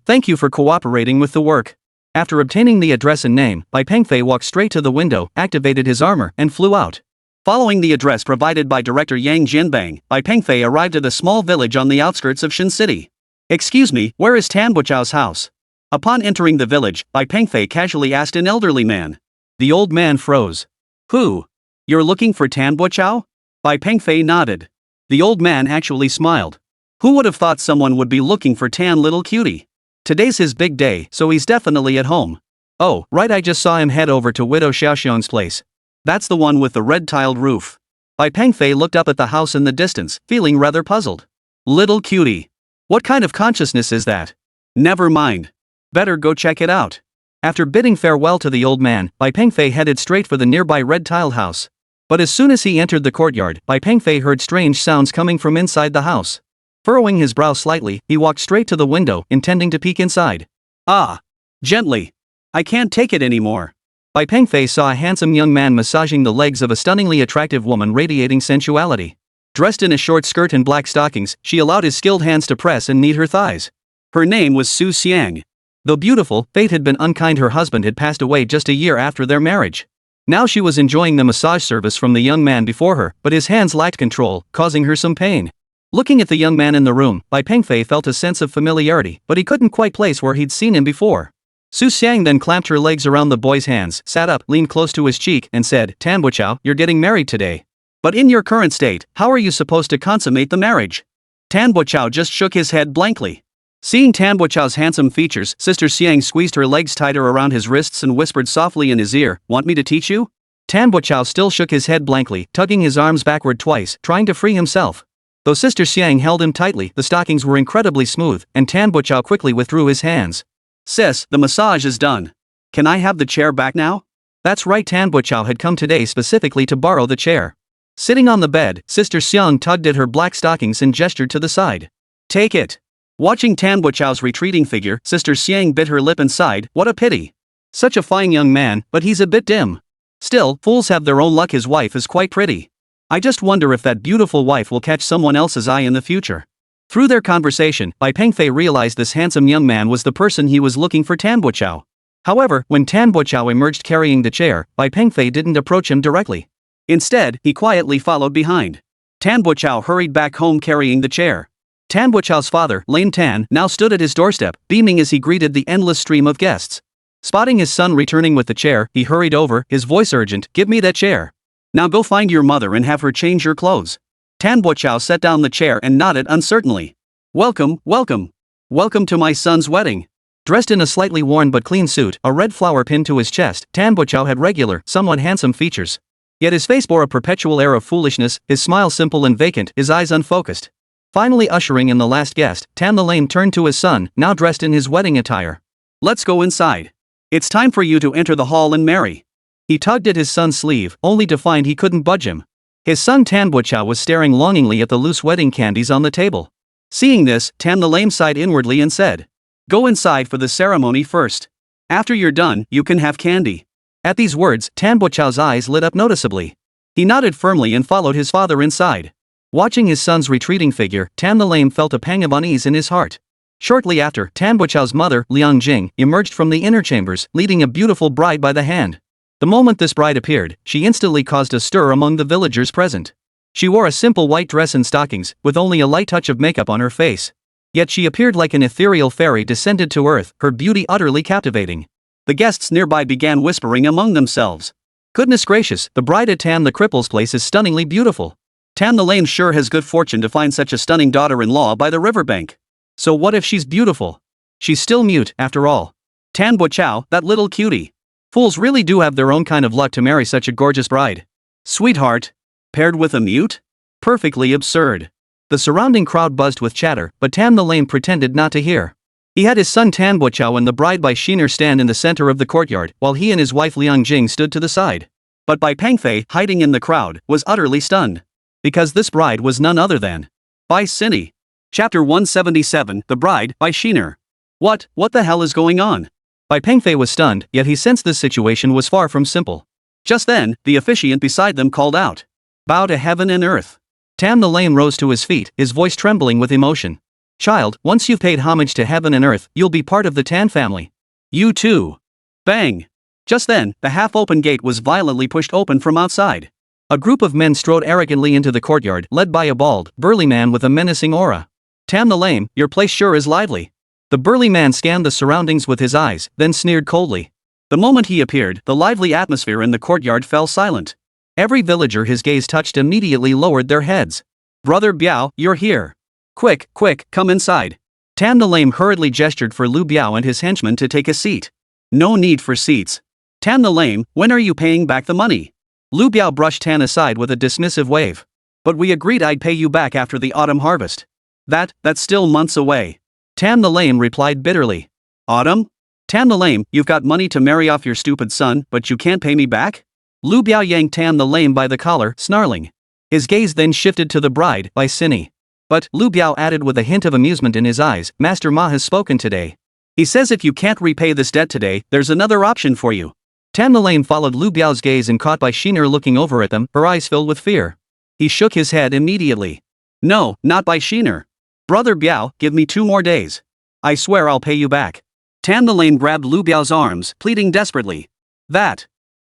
A: Thank you for cooperating with the work. After obtaining the address and name, Bai Pengfei walked straight to the window, activated his armor, and flew out. Following the address provided by Director Yang Jianbang, Bai Pengfei arrived at a small village on the outskirts of Shin City. Excuse me, where is Tan Buchao's house? Upon entering the village, Bai Pengfei casually asked an elderly man. The old man froze. Who? You're looking for Tan Buchao? Bai Pengfei nodded. The old man actually smiled. Who would have thought someone would be looking for Tan little cutie? Today's his big day, so he's definitely at home. Oh, right, I just saw him head over to Widow Xiaoxiang's place. That's the one with the red-tiled roof. Bai Pengfei looked up at the house in the distance, feeling rather puzzled. Little cutie. What kind of consciousness is that? Never mind. Better go check it out. After bidding farewell to the old man, Bai Pengfei headed straight for the nearby red-tiled house. But as soon as he entered the courtyard, Bai Pengfei heard strange sounds coming from inside the house. Furrowing his brow slightly, he walked straight to the window, intending to peek inside. Ah! Gently. I can't take it anymore. Bai Pengfei saw a handsome young man massaging the legs of a stunningly attractive woman radiating sensuality. Dressed in a short skirt and black stockings, she allowed his skilled hands to press and knead her thighs. Her name was Su Xiang. Though beautiful, fate had been unkind. Her husband had passed away just a year after their marriage. Now she was enjoying the massage service from the young man before her, but his hands lacked control, causing her some pain. Looking at the young man in the room, Bai Pengfei felt a sense of familiarity, but he couldn't quite place where he'd seen him before. Su Xiang then clamped her legs around the boy's hands, sat up, leaned close to his cheek, and said, Tan Buchao, you're getting married today. But in your current state, how are you supposed to consummate the marriage? Tan Buchao just shook his head blankly. Seeing Tan Buchao's handsome features, Sister Xiang squeezed her legs tighter around his wrists and whispered softly in his ear, Want me to teach you? Tan Buchao still shook his head blankly, tugging his arms backward twice, trying to free himself. Though Sister Xiang held him tightly, the stockings were incredibly smooth, and Tan Buchao quickly withdrew his hands. Sis, the massage is done. Can I have the chair back now? That's right, Tan Buchao had come today specifically to borrow the chair. Sitting on the bed, Sister Xiang tugged at her black stockings and gestured to the side. Take it. Watching Tan Buchao's retreating figure, Sister Xiang bit her lip and sighed, what a pity. Such a fine young man, but he's a bit dim. Still, fools have their own luck. His wife is quite pretty. I just wonder if that beautiful wife will catch someone else's eye in the future. Through their conversation, Bai Pengfei realized this handsome young man was the person he was looking for, Tan Buchao. However, when Tan Buchao emerged carrying the chair, Bai Pengfei didn't approach him directly. Instead, he quietly followed behind. Tan Buchao hurried back home carrying the chair. Tan Buchao's father, Lin Tan, now stood at his doorstep, beaming as he greeted the endless stream of guests. Spotting his son returning with the chair, he hurried over, his voice urgent, "Give me that chair. Now go find your mother and have her change your clothes." Tan Bochao set down the chair and nodded uncertainly. "Welcome, welcome. Welcome to my son's wedding." Dressed in a slightly worn but clean suit, a red flower pinned to his chest, Tan Bochao had regular, somewhat handsome features. Yet his face bore a perpetual air of foolishness, his smile simple and vacant, his eyes unfocused. Finally ushering in the last guest, Tan the Lame turned to his son, now dressed in his wedding attire. "Let's go inside. It's time for you to enter the hall and marry." He tugged at his son's sleeve, only to find he couldn't budge him. His son Tan Bochao was staring longingly at the loose wedding candies on the table. Seeing this, Tan the Lame sighed inwardly and said, "Go inside for the ceremony first. After you're done, you can have candy." At these words, Tan Bochao's eyes lit up noticeably. He nodded firmly and followed his father inside. Watching his son's retreating figure, Tan the Lame felt a pang of unease in his heart. Shortly after, Tan Bochao's mother, Liang Jing, emerged from the inner chambers, leading a beautiful bride by the hand. The moment this bride appeared, she instantly caused a stir among the villagers present. She wore a simple white dress and stockings, with only a light touch of makeup on her face. Yet she appeared like an ethereal fairy descended to earth, her beauty utterly captivating. The guests nearby began whispering among themselves. "Goodness gracious, the bride at Tan the Cripple's place is stunningly beautiful. Tan the Lame sure has good fortune to find such a stunning daughter-in-law by the riverbank. So what if she's beautiful? She's still mute, after all. Tan Bochao, that little cutie. Fools really do have their own kind of luck to marry such a gorgeous bride. Sweetheart. Paired with a mute? Perfectly absurd." The surrounding crowd buzzed with chatter, but Tan the Lame pretended not to hear. He had his son Tan Bochao and the bride Bai Shiner stand in the center of the courtyard, while he and his wife Liang Jing stood to the side. But Bai Pengfei, hiding in the crowd, was utterly stunned. Because this bride was none other than Bai Sini. Chapter 177, The Bride, Bai Shiner. What the hell is going on? Bai Pengfei was stunned, yet he sensed this situation was far from simple. Just then, the officiant beside them called out, "Bow to heaven and earth." Tan the Lame rose to his feet, his voice trembling with emotion. "Child, once you've paid homage to heaven and earth, you'll be part of the Tan family. You too." Bang! Just then, the half-open gate was violently pushed open from outside. A group of men strode arrogantly into the courtyard, led by a bald, burly man with a menacing aura. "Tan the Lame, your place sure is lively." The burly man scanned the surroundings with his eyes, then sneered coldly. The moment he appeared, the lively atmosphere in the courtyard fell silent. Every villager his gaze touched immediately lowered their heads. "Brother Biao, you're here. Quick, come inside." Tan the Lame hurriedly gestured for Lu Biao and his henchmen to take a seat. "No need for seats. Tan the Lame, when are you paying back the money?" Lu Biao brushed Tan aside with a dismissive wave. "But we agreed I'd pay you back after the autumn harvest." That's still months away." Tan the Lame replied bitterly. "Autumn? Tan the Lame, you've got money to marry off your stupid son, but you can't pay me back?" Lu Biao yanked Tan the Lame by the collar, snarling. His gaze then shifted to the bride, Bai Sini. "But," Lu Biao added with a hint of amusement in his eyes, "Master Ma has spoken today. He says if you can't repay this debt today, there's another option for you." Tan the Lame followed Lu Biao's gaze and caught Bai Shiner looking over at them, her eyes filled with fear. He shook his head immediately. "No, not Bai Shiner. Brother Biao, give me 2 more days. I swear I'll pay you back." Tan the Lame grabbed Lu Biao's arms, pleading desperately.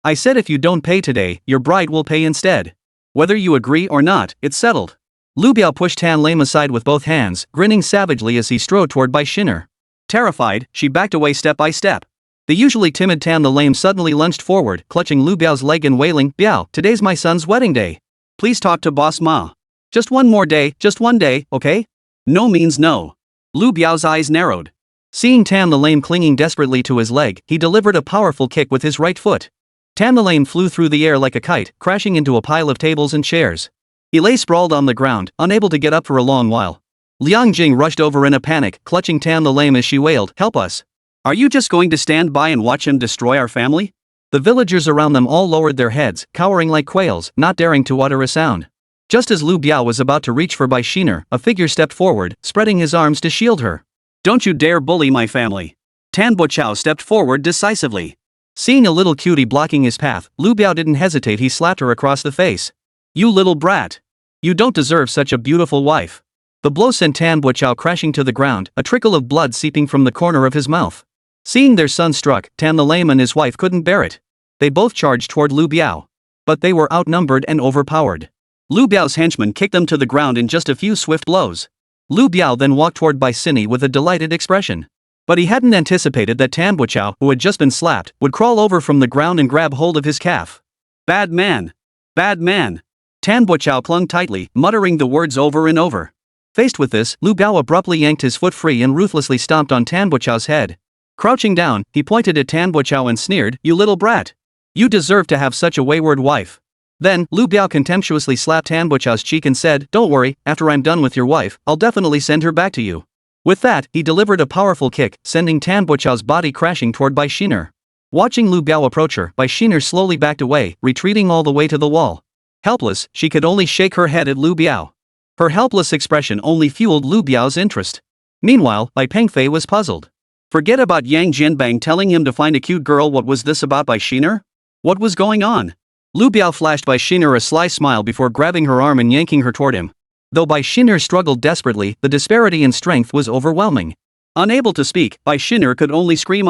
A: I said if you don't pay today, your bride will pay instead. Whether you agree or not, it's settled." Lu Biao pushed Tan Lame aside with both hands, grinning savagely as he strode toward Bai Shiner. Terrified, she backed away step by step. The usually timid Tan the Lame suddenly lunged forward, clutching Lu Biao's leg and wailing, "Biao, today's my son's wedding day. Please talk to Boss Ma. Just one more day, just one day, okay?" "No means no." Lu Biao's eyes narrowed. Seeing Tan the Lame clinging desperately to his leg, he delivered a powerful kick with his right foot. Tan the Lame flew through the air like a kite, crashing into a pile of tables and chairs. He lay sprawled on the ground, unable to get up for a long while. Liang Jing rushed over in a panic, clutching Tan the Lame as she wailed, "Help us. Are you just going to stand by and watch him destroy our family?" The villagers around them all lowered their heads, cowering like quails, not daring to utter a sound. Just as Lu Biao was about to reach for Bai Shiner, a figure stepped forward, spreading his arms to shield her. "Don't you dare bully my family." Tan Bochao stepped forward decisively. Seeing a little cutie blocking his path, Lu Biao didn't hesitate, he slapped her across the face. "You little brat. You don't deserve such a beautiful wife." The blow sent Tan Bochao crashing to the ground, a trickle of blood seeping from the corner of his mouth. Seeing their son struck, Tan the Lame and his wife couldn't bear it. They both charged toward Lu Biao. But they were outnumbered and overpowered. Lu Biao's henchmen kicked them to the ground in just a few swift blows. Lu Biao then walked toward Bai Sini with a delighted expression. But he hadn't anticipated that Tan Buchao, who had just been slapped, would crawl over from the ground and grab hold of his calf. Bad man. Bad man. Tan Buchao clung tightly, muttering the words over and over. Faced with this, Lu Biao abruptly yanked his foot free and ruthlessly stomped on Tan Buchao's head. Crouching down, he pointed at Tan Buchao and sneered, "You little brat. You deserve to have such a wayward wife." Then, Lu Biao contemptuously slapped Tan Buchao's cheek and said, "Don't worry, after I'm done with your wife, I'll definitely send her back to you." With that, he delivered a powerful kick, sending Tan Buchao's body crashing toward Bai Xiner. Watching Lu Biao approach her, Bai Xiner slowly backed away, retreating all the way to the wall. Helpless, she could only shake her head at Lu Biao. Her helpless expression only fueled Lu Biao's interest. Meanwhile, Bai Pengfei was puzzled. Forget about Yang Jianbang telling him to find a cute girl. What was this about Bai Xiner? What was going on? Lu Biao flashed Bai Xiner a sly smile before grabbing her arm and yanking her toward him. Though Bai Xiner struggled desperately, the disparity in strength was overwhelming. Unable to speak, Bai Xiner could only scream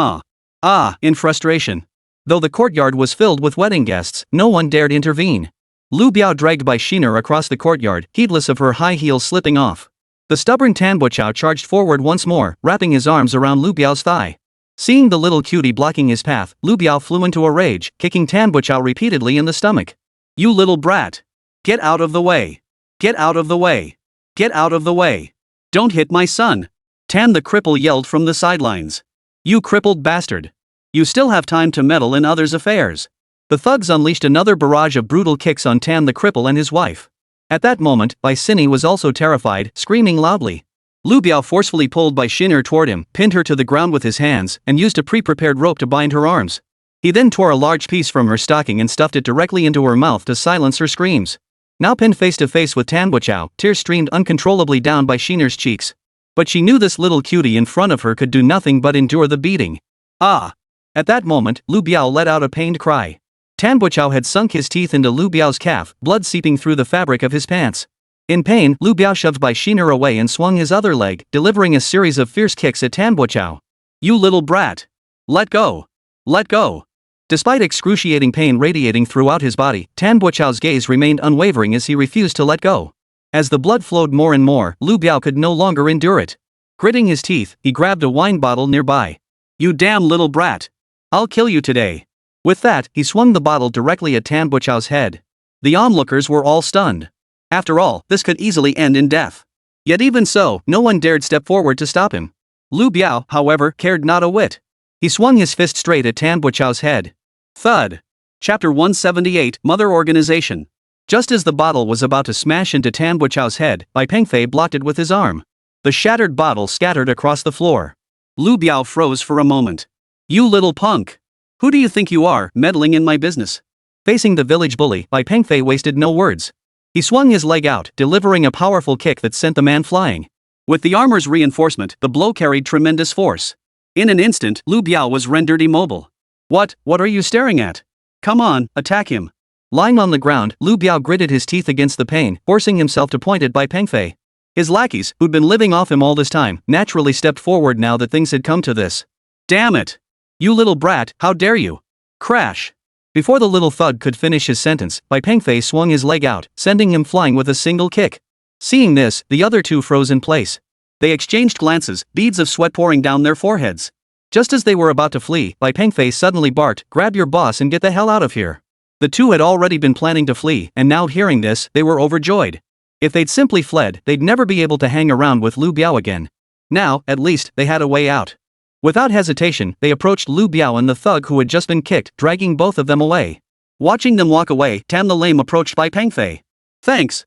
A: in frustration. Though the courtyard was filled with wedding guests, no one dared intervene. Lu Biao dragged Bai Xiner across the courtyard, heedless of her high heels slipping off. The stubborn Tan Buchao charged forward once more, wrapping his arms around Lu Biao's thigh. Seeing the little cutie blocking his path, Lu Biao flew into a rage, kicking Tan Buchao repeatedly in the stomach. "You little brat! Get out of the way! Get out of the way! Get out of the way! Don't hit my son!" Tan the cripple yelled from the sidelines. "You crippled bastard! You still have time to meddle in others' affairs." The thugs unleashed another barrage of brutal kicks on Tan the cripple and his wife. At that moment, Bai Xiner was also terrified, screaming loudly. Lu Biao forcefully pulled Bai Xiner toward him, pinned her to the ground with his hands, and used a pre-prepared rope to bind her arms. He then tore a large piece from her stocking and stuffed it directly into her mouth to silence her screams. Now pinned face to face with Tan Buchao, tears streamed uncontrollably down Bai Xiner's cheeks. But she knew this little cutie in front of her could do nothing but endure the beating. At that moment, Lu Biao let out a pained cry. Tan Buchao had sunk his teeth into Lu Biao's calf, blood seeping through the fabric of his pants. In pain, Lu Biao shoved Bai Xiner away and swung his other leg, delivering a series of fierce kicks at Tan Buchao. "You little brat! Let go! Let go!" Despite excruciating pain radiating throughout his body, Tan Buchao's gaze remained unwavering as he refused to let go. As the blood flowed more and more, Lu Biao could no longer endure it. Gritting his teeth, he grabbed a wine bottle nearby. "You damn little brat! I'll kill you today!" With that, he swung the bottle directly at Tan Buchao's head. The onlookers were all stunned. After all, this could easily end in death. Yet even so, no one dared step forward to stop him. Lu Biao, however, cared not a whit. He swung his fist straight at Tan Buchao's head. Thud. Chapter 178, Mother Organization. Just as the bottle was about to smash into Tan Buchao's head, Bai Pengfei blocked it with his arm. The shattered bottle scattered across the floor. Lu Biao froze for a moment. "You little punk! Who do you think you are, meddling in my business?" Facing the village bully, Bai Pengfei wasted no words. He swung his leg out, delivering a powerful kick that sent the man flying. With the armor's reinforcement, the blow carried tremendous force. In an instant, Lu Biao was rendered immobile. What are you staring at? Come on, attack him." Lying on the ground, Lu Biao gritted his teeth against the pain, forcing himself to point at Bai Pengfei. His lackeys, who'd been living off him all this time, naturally stepped forward now that things had come to this. "Damn it! You little brat, how dare you!" Crash! Before the little thug could finish his sentence, Bai Pengfei swung his leg out, sending him flying with a single kick. Seeing this, the other two froze in place. They exchanged glances, beads of sweat pouring down their foreheads. Just as they were about to flee, Bai Pengfei suddenly barked, "Grab your boss and get the hell out of here." The two had already been planning to flee, and now hearing this, they were overjoyed. If they'd simply fled, they'd never be able to hang around with Lu Biao again. Now, at least, they had a way out. Without hesitation, they approached Lu Biao and the thug who had just been kicked, dragging both of them away. Watching them walk away, Tam the Lame approached Bai Pengfei. "Thanks,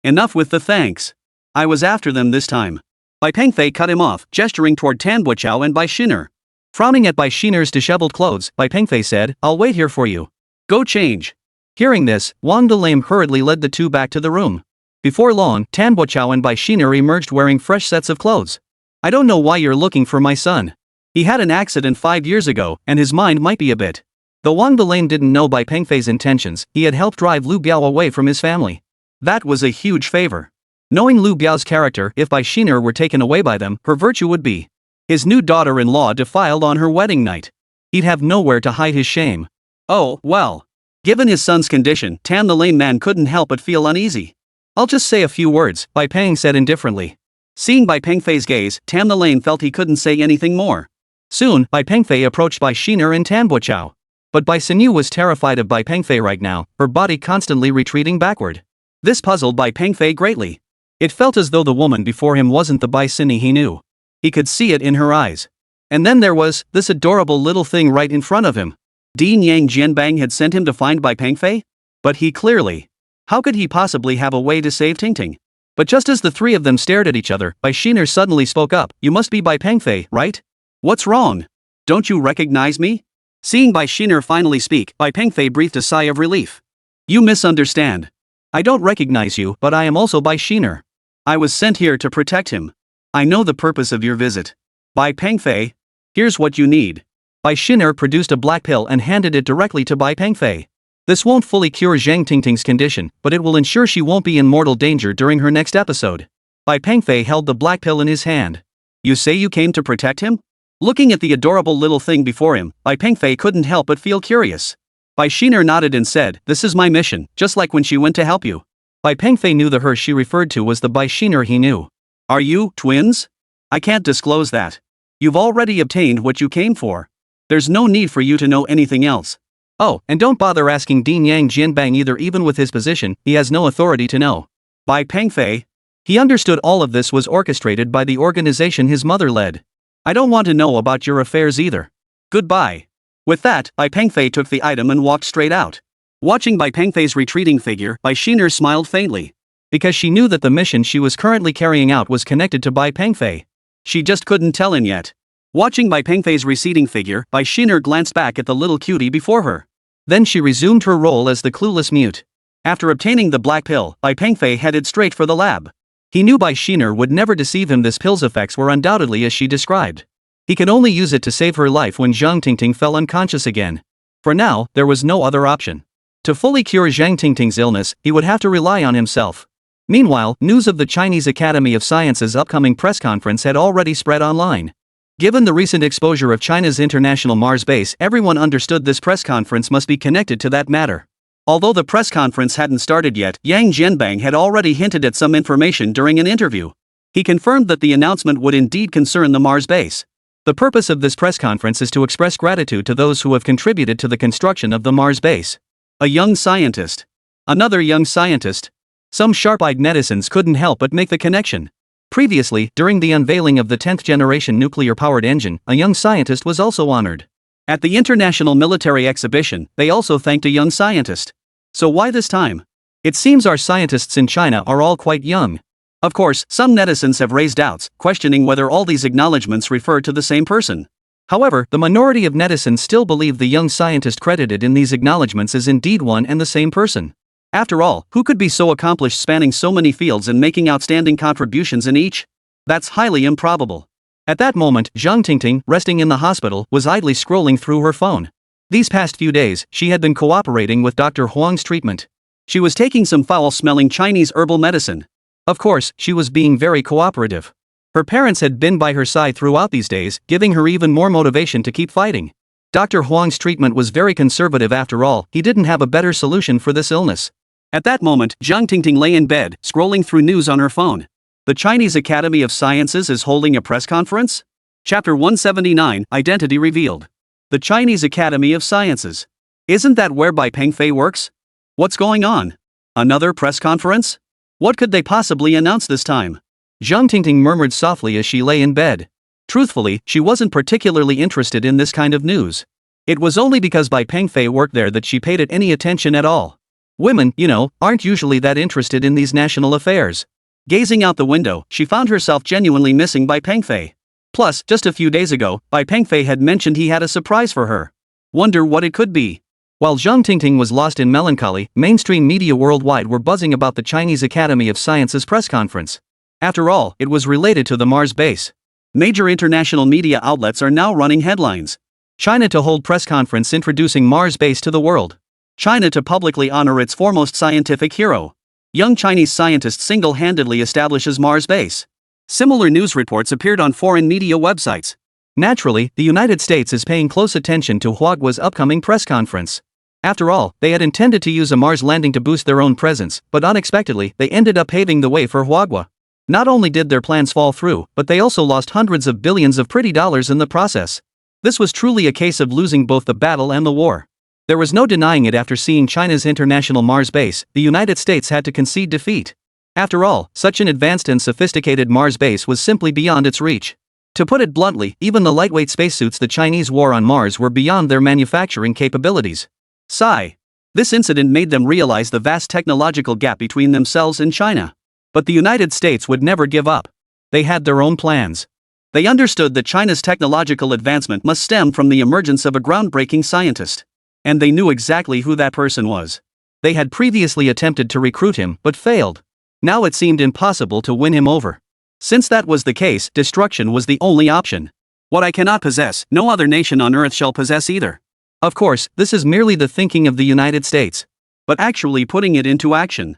A: Enough with the thanks. I was after them this time." Bai Pengfei cut him off, gesturing toward Tan Buchao and Bai Xiner. Frowning at Bai Xiner's disheveled clothes, Bai Pengfei said, "I'll wait here for you. Go change." Hearing this, Wang the Lame hurriedly led the two back to the room. Before long, Tan Buchao and Bai Xiner emerged wearing fresh sets of clothes. "I don't know why you're looking for my son. He had an accident 5 years ago, and his mind might be a bit." Though Wang the Lame didn't know Bai Pengfei's intentions, he had helped drive Lu Biao away from his family. That was a huge favor. Knowing Lu Biao's character, if Bai Xiner were taken away by them, her virtue would be his new daughter-in-law defiled on her wedding night. He'd have nowhere to hide his shame. Oh, well. Given his son's condition, Tan the Lame man couldn't help but feel uneasy. "I'll just say a few words," Bai Peng said indifferently. Seeing Bai Pengfei's gaze, Tam the Lame felt he couldn't say anything more. Soon, Bai Pengfei approached Bai Shiner and Tan Buochao. But Bai Sinu was terrified of Bai Pengfei right now, her body constantly retreating backward. This puzzled Bai Pengfei greatly. It felt as though the woman before him wasn't the Bai Sini he knew. He could see it in her eyes. And then there was this adorable little thing right in front of him. Dean Yang Jianbang had sent him to find Bai Pengfei? But he clearly. How could he possibly have a way to save Tingting? But just as the three of them stared at each other, Bai Shiner suddenly spoke up. You must be Bai Pengfei, right? What's wrong? Don't you recognize me? Seeing Bai Shiner finally speak, Bai Pengfei breathed a sigh of relief. You misunderstand. I don't recognize you, but I am also Bai Shiner. I was sent here to protect him. I know the purpose of your visit. Bai Pengfei, here's what you need. Bai Shiner produced a black pill and handed it directly to Bai Pengfei. This won't fully cure Zhang Tingting's condition, but it will ensure she won't be in mortal danger during her next episode. Bai Pengfei held the black pill in his hand. You say you came to protect him? Looking at the adorable little thing before him, Bai Pengfei couldn't help but feel curious. Bai Shiner nodded and said, this is my mission, just like when she went to help you. Bai Pengfei knew the her she referred to was the Bai Shiner he knew. Are you twins? I can't disclose that. You've already obtained what you came for. There's no need for you to know anything else. Oh, and don't bother asking Dean Yang Jianbang either, even with his position, he has no authority to know. Bai Pengfei. He understood all of this was orchestrated by the organization his mother led. I don't want to know about your affairs either. Goodbye. With that, Bai Pengfei took the item and walked straight out. Watching Bai Pengfei's retreating figure, Bai Shiner smiled faintly. Because she knew that the mission she was currently carrying out was connected to Bai Pengfei. She just couldn't tell in yet. Watching Bai Pengfei's receding figure, Bai Shiner glanced back at the little cutie before her. Then she resumed her role as the clueless mute. After obtaining the black pill, Bai Pengfei headed straight for the lab. He knew Bai Shiner would never deceive him. This pill's effects were undoubtedly as she described. He could only use it to save her life when Zhang Tingting fell unconscious again. For now, there was no other option. To fully cure Zhang Tingting's illness, he would have to rely on himself. Meanwhile, news of the Chinese Academy of Sciences' upcoming press conference had already spread online. Given the recent exposure of China's international Mars base, everyone understood this press conference must be connected to that matter. Although the press conference hadn't started yet, Yang Jianbang had already hinted at some information during an interview. He confirmed that the announcement would indeed concern the Mars base. The purpose of this press conference is to express gratitude to those who have contributed to the construction of the Mars base. A young scientist. Another young scientist. Some sharp-eyed netizens couldn't help but make the connection. Previously, during the unveiling of the 10th generation nuclear-powered engine, a young scientist was also honored. At the International Military Exhibition, they also thanked a young scientist. So why this time? It seems our scientists in China are all quite young. Of course, some netizens have raised doubts, questioning whether all these acknowledgements refer to the same person. However, the minority of netizens still believe the young scientist credited in these acknowledgements is indeed one and the same person. After all, who could be so accomplished spanning so many fields and making outstanding contributions in each? That's highly improbable. At that moment, Zhang Tingting, resting in the hospital, was idly scrolling through her phone. These past few days, she had been cooperating with Dr. Huang's treatment. She was taking some foul-smelling Chinese herbal medicine. Of course, she was being very cooperative. Her parents had been by her side throughout these days, giving her even more motivation to keep fighting. Dr. Huang's treatment was very conservative after all, he didn't have a better solution for this illness. At that moment, Zhang Tingting lay in bed, scrolling through news on her phone. The Chinese Academy of Sciences is holding a press conference? Chapter 179, Identity Revealed. The Chinese Academy of Sciences. Isn't that where Bai Pengfei works? What's going on? Another press conference? What could they possibly announce this time? Zhang Tingting murmured softly as she lay in bed. Truthfully, she wasn't particularly interested in this kind of news. It was only because Bai Pengfei worked there that she paid it any attention at all. Women, aren't usually that interested in these national affairs. Gazing out the window, she found herself genuinely missing Bai Pengfei. Plus, just a few days ago, Bai Pengfei had mentioned he had a surprise for her. Wonder what it could be. While Zhang Tingting was lost in melancholy, mainstream media worldwide were buzzing about the Chinese Academy of Sciences press conference. After all, it was related to the Mars base. Major international media outlets are now running headlines. China to hold press conference introducing Mars base to the world. China to publicly honor its foremost scientific hero. Young Chinese scientist single-handedly establishes Mars base. Similar news reports appeared on foreign media websites. Naturally, the United States is paying close attention to Huagua's upcoming press conference. After all, they had intended to use a Mars landing to boost their own presence, but unexpectedly, they ended up paving the way for Huagua. Not only did their plans fall through, but they also lost hundreds of billions of pretty dollars in the process. This was truly a case of losing both the battle and the war. There was no denying it. After seeing China's international Mars base, the United States had to concede defeat. After all, such an advanced and sophisticated Mars base was simply beyond its reach. To put it bluntly, even the lightweight spacesuits the Chinese wore on Mars were beyond their manufacturing capabilities. Sigh. This incident made them realize the vast technological gap between themselves and China. But the United States would never give up. They had their own plans. They understood that China's technological advancement must stem from the emergence of a groundbreaking scientist. And they knew exactly who that person was. They had previously attempted to recruit him, but failed. Now it seemed impossible to win him over. Since that was the case, destruction was the only option. What I cannot possess, no other nation on Earth shall possess either. Of course, this is merely the thinking of the United States. But actually putting it into action,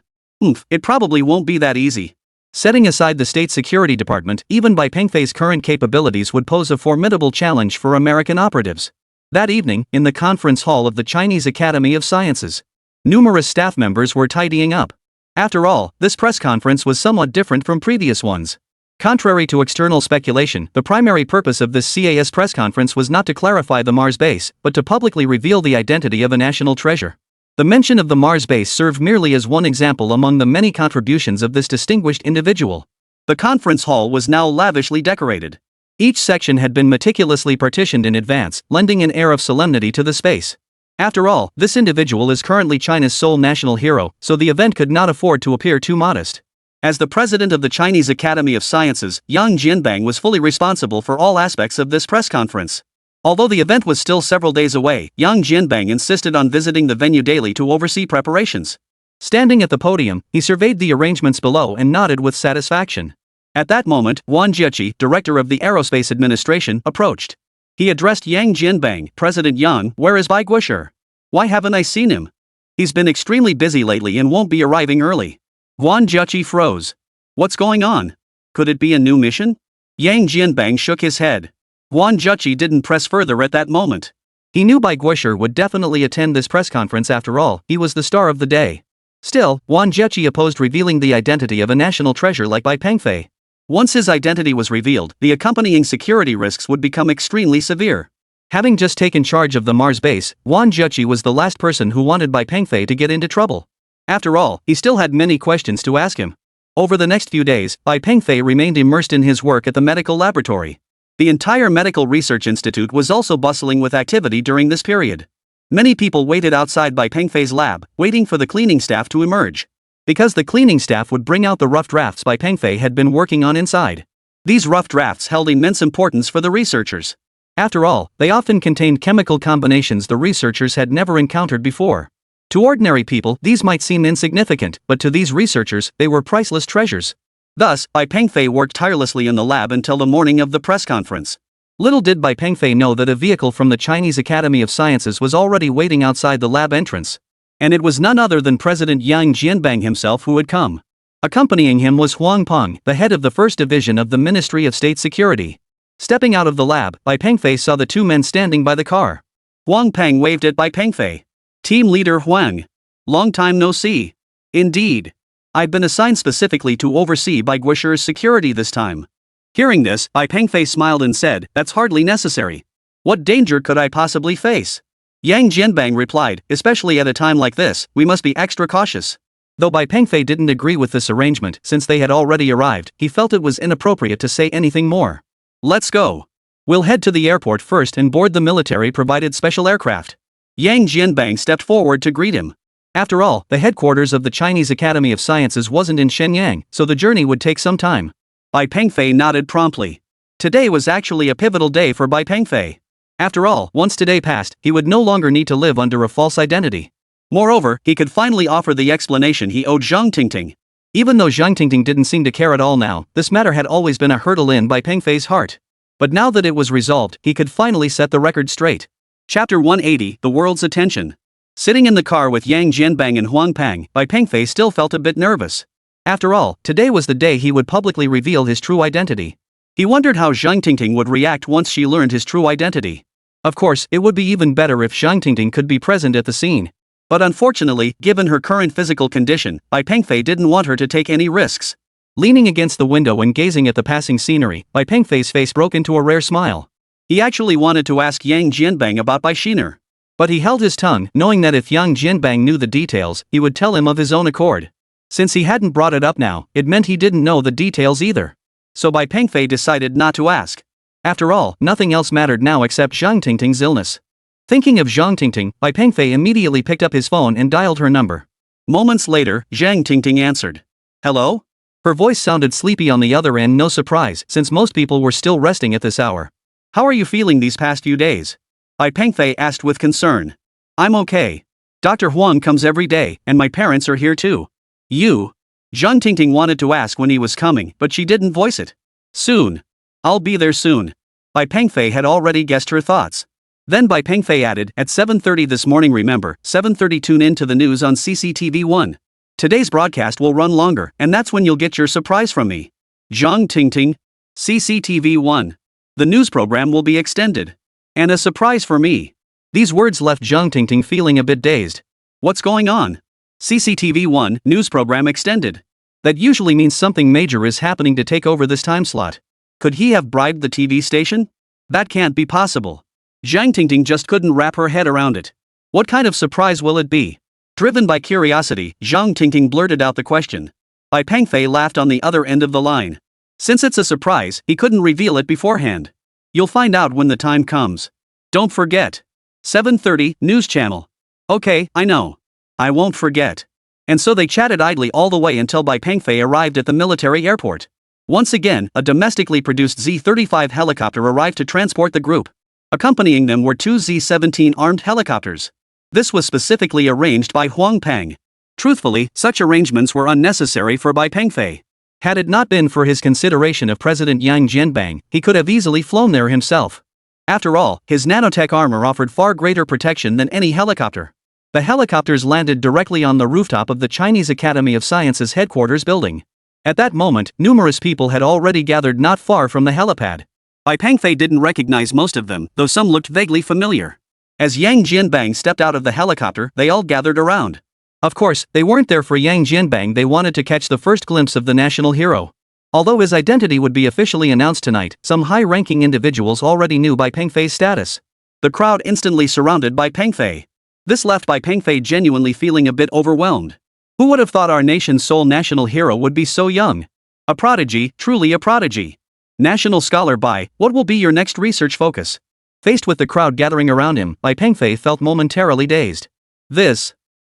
A: it probably won't be that easy. Setting aside the State Security Department, even Bai Pengfei's current capabilities would pose a formidable challenge for American operatives. That evening, in the conference hall of the Chinese Academy of Sciences, numerous staff members were tidying up. After all, this press conference was somewhat different from previous ones. Contrary to external speculation, the primary purpose of this CAS press conference was not to clarify the Mars base, but to publicly reveal the identity of a national treasure. The mention of the Mars base served merely as one example among the many contributions of this distinguished individual. The conference hall was now lavishly decorated. Each section had been meticulously partitioned in advance, lending an air of solemnity to the space. After all, this individual is currently China's sole national hero, so the event could not afford to appear too modest. As the president of the Chinese Academy of Sciences, Yang Jianbang was fully responsible for all aspects of this press conference. Although the event was still several days away, Yang Jianbang insisted on visiting the venue daily to oversee preparations. Standing at the podium, he surveyed the arrangements below and nodded with satisfaction. At that moment, Wang Jieqi, director of the Aerospace Administration, approached. He addressed Yang Jianbang, President Yang, "Where is Bai Guisher? Why haven't I seen him? He's been extremely busy lately and won't be arriving early." Wang Jieqi froze. What's going on? Could it be a new mission? Yang Jianbang shook his head. Wang Jieqi didn't press further at that moment. He knew Bai Guisher would definitely attend this press conference. After all, he was the star of the day. Still, Wang Jieqi opposed revealing the identity of a national treasure like Bai Pengfei. Once his identity was revealed, the accompanying security risks would become extremely severe. Having just taken charge of the Mars base, Wang Jieqi was the last person who wanted Bai Pengfei to get into trouble. After all, he still had many questions to ask him. Over the next few days, Bai Pengfei remained immersed in his work at the medical laboratory. The entire Medical Research Institute was also bustling with activity during this period. Many people waited outside Bai Pengfei's lab, waiting for the cleaning staff to emerge. Because the cleaning staff would bring out the rough drafts Bai Pengfei had been working on inside. These rough drafts held immense importance for the researchers. After all, they often contained chemical combinations the researchers had never encountered before. To ordinary people, these might seem insignificant, but to these researchers, they were priceless treasures. Thus, Bai Pengfei worked tirelessly in the lab until the morning of the press conference. Little did Bai Pengfei know that a vehicle from the Chinese Academy of Sciences was already waiting outside the lab entrance. And it was none other than President Yang Jianbang himself who had come. Accompanying him was Huang Peng, the head of the First Division of the Ministry of State Security. Stepping out of the lab, Bai Pengfei saw the two men standing by the car. Huang Peng waved at Bai Pengfei. Team leader Huang. Long time no see. Indeed. I've been assigned specifically to oversee Bai Guisher's security this time. Hearing this, Bai Pengfei smiled and said, "That's hardly necessary. What danger could I possibly face?" Yang Jianbang replied, "Especially at a time like this, we must be extra cautious." Though Bai Pengfei didn't agree with this arrangement, since they had already arrived, he felt it was inappropriate to say anything more. "Let's go. We'll head to the airport first and board the military-provided special aircraft." Yang Jianbang stepped forward to greet him. After all, the headquarters of the Chinese Academy of Sciences wasn't in Shenyang, so the journey would take some time. Bai Pengfei nodded promptly. Today was actually a pivotal day for Bai Pengfei. After all, once today passed, he would no longer need to live under a false identity. Moreover, he could finally offer the explanation he owed Zhang Tingting. Even though Zhang Tingting didn't seem to care at all now, this matter had always been a hurdle in Bai Pengfei's heart. But now that it was resolved, he could finally set the record straight. Chapter 180, The World's Attention. Sitting in the car with Yang Jianbang and Huang Peng, Bai Pengfei still felt a bit nervous. After all, today was the day he would publicly reveal his true identity. He wondered how Zhang Tingting would react once she learned his true identity. Of course, it would be even better if Zhang Tingting could be present at the scene. But unfortunately, given her current physical condition, Bai Pengfei didn't want her to take any risks. Leaning against the window and gazing at the passing scenery, Bai Pengfei's face broke into a rare smile. He actually wanted to ask Yang Jianbang about Bai Shiner. But he held his tongue, knowing that if Yang Jianbang knew the details, he would tell him of his own accord. Since he hadn't brought it up now, it meant he didn't know the details either. So Bai Pengfei decided not to ask. After all, nothing else mattered now except Zhang Tingting's illness. Thinking of Zhang Tingting, Bai Pengfei immediately picked up his phone and dialed her number. Moments later, Zhang Tingting answered. Hello? Her voice sounded sleepy on the other end, no surprise, since most people were still resting at this hour. How are you feeling these past few days? Bai Pengfei asked with concern. I'm okay. Dr. Huang comes every day, and my parents are here too. You? Zhang Tingting wanted to ask when he was coming, but she didn't voice it. Soon. I'll be there soon. Bai Pengfei had already guessed her thoughts. Then Bai Pengfei added, at 7:30 this morning, remember, 7:30 tune in to the news on CCTV1. Today's broadcast will run longer, and that's when you'll get your surprise from me. Zhang Tingting. CCTV1. The news program will be extended. And a surprise for me. These words left Zhang Tingting feeling a bit dazed. What's going on? CCTV1, news program extended. That usually means something major is happening to take over this time slot. Could he have bribed the TV station? That can't be possible. Zhang Tingting just couldn't wrap her head around it. What kind of surprise will it be? Driven by curiosity, Zhang Tingting blurted out the question. Bai Pengfei laughed on the other end of the line. Since it's a surprise, he couldn't reveal it beforehand. You'll find out when the time comes. Don't forget. 7:30, news channel. Okay, I know. I won't forget. And so they chatted idly all the way until Bai Pengfei arrived at the military airport. Once again, a domestically produced Z-35 helicopter arrived to transport the group. Accompanying them were two Z-17 armed helicopters. This was specifically arranged by Huang Peng. Truthfully, such arrangements were unnecessary for Bai Pengfei. Had it not been for his consideration of President Yang Jianbang, he could have easily flown there himself. After all, his nanotech armor offered far greater protection than any helicopter. The helicopters landed directly on the rooftop of the Chinese Academy of Sciences headquarters building. At that moment, numerous people had already gathered not far from the helipad. Bai Pengfei didn't recognize most of them, though some looked vaguely familiar. As Yang Jianbang stepped out of the helicopter, they all gathered around. Of course, they weren't there for Yang Jianbang, they wanted to catch the first glimpse of the national hero. Although his identity would be officially announced tonight, some high-ranking individuals already knew Bai Pengfei's status. The crowd instantly surrounded Bai Pengfei. This left Bai Pengfei genuinely feeling a bit overwhelmed. Who would have thought our nation's sole national hero would be so young? A prodigy, truly a prodigy. National scholar Bai, what will be your next research focus? Faced with the crowd gathering around him, Bai Pengfei felt momentarily dazed.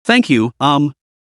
A: Thank you,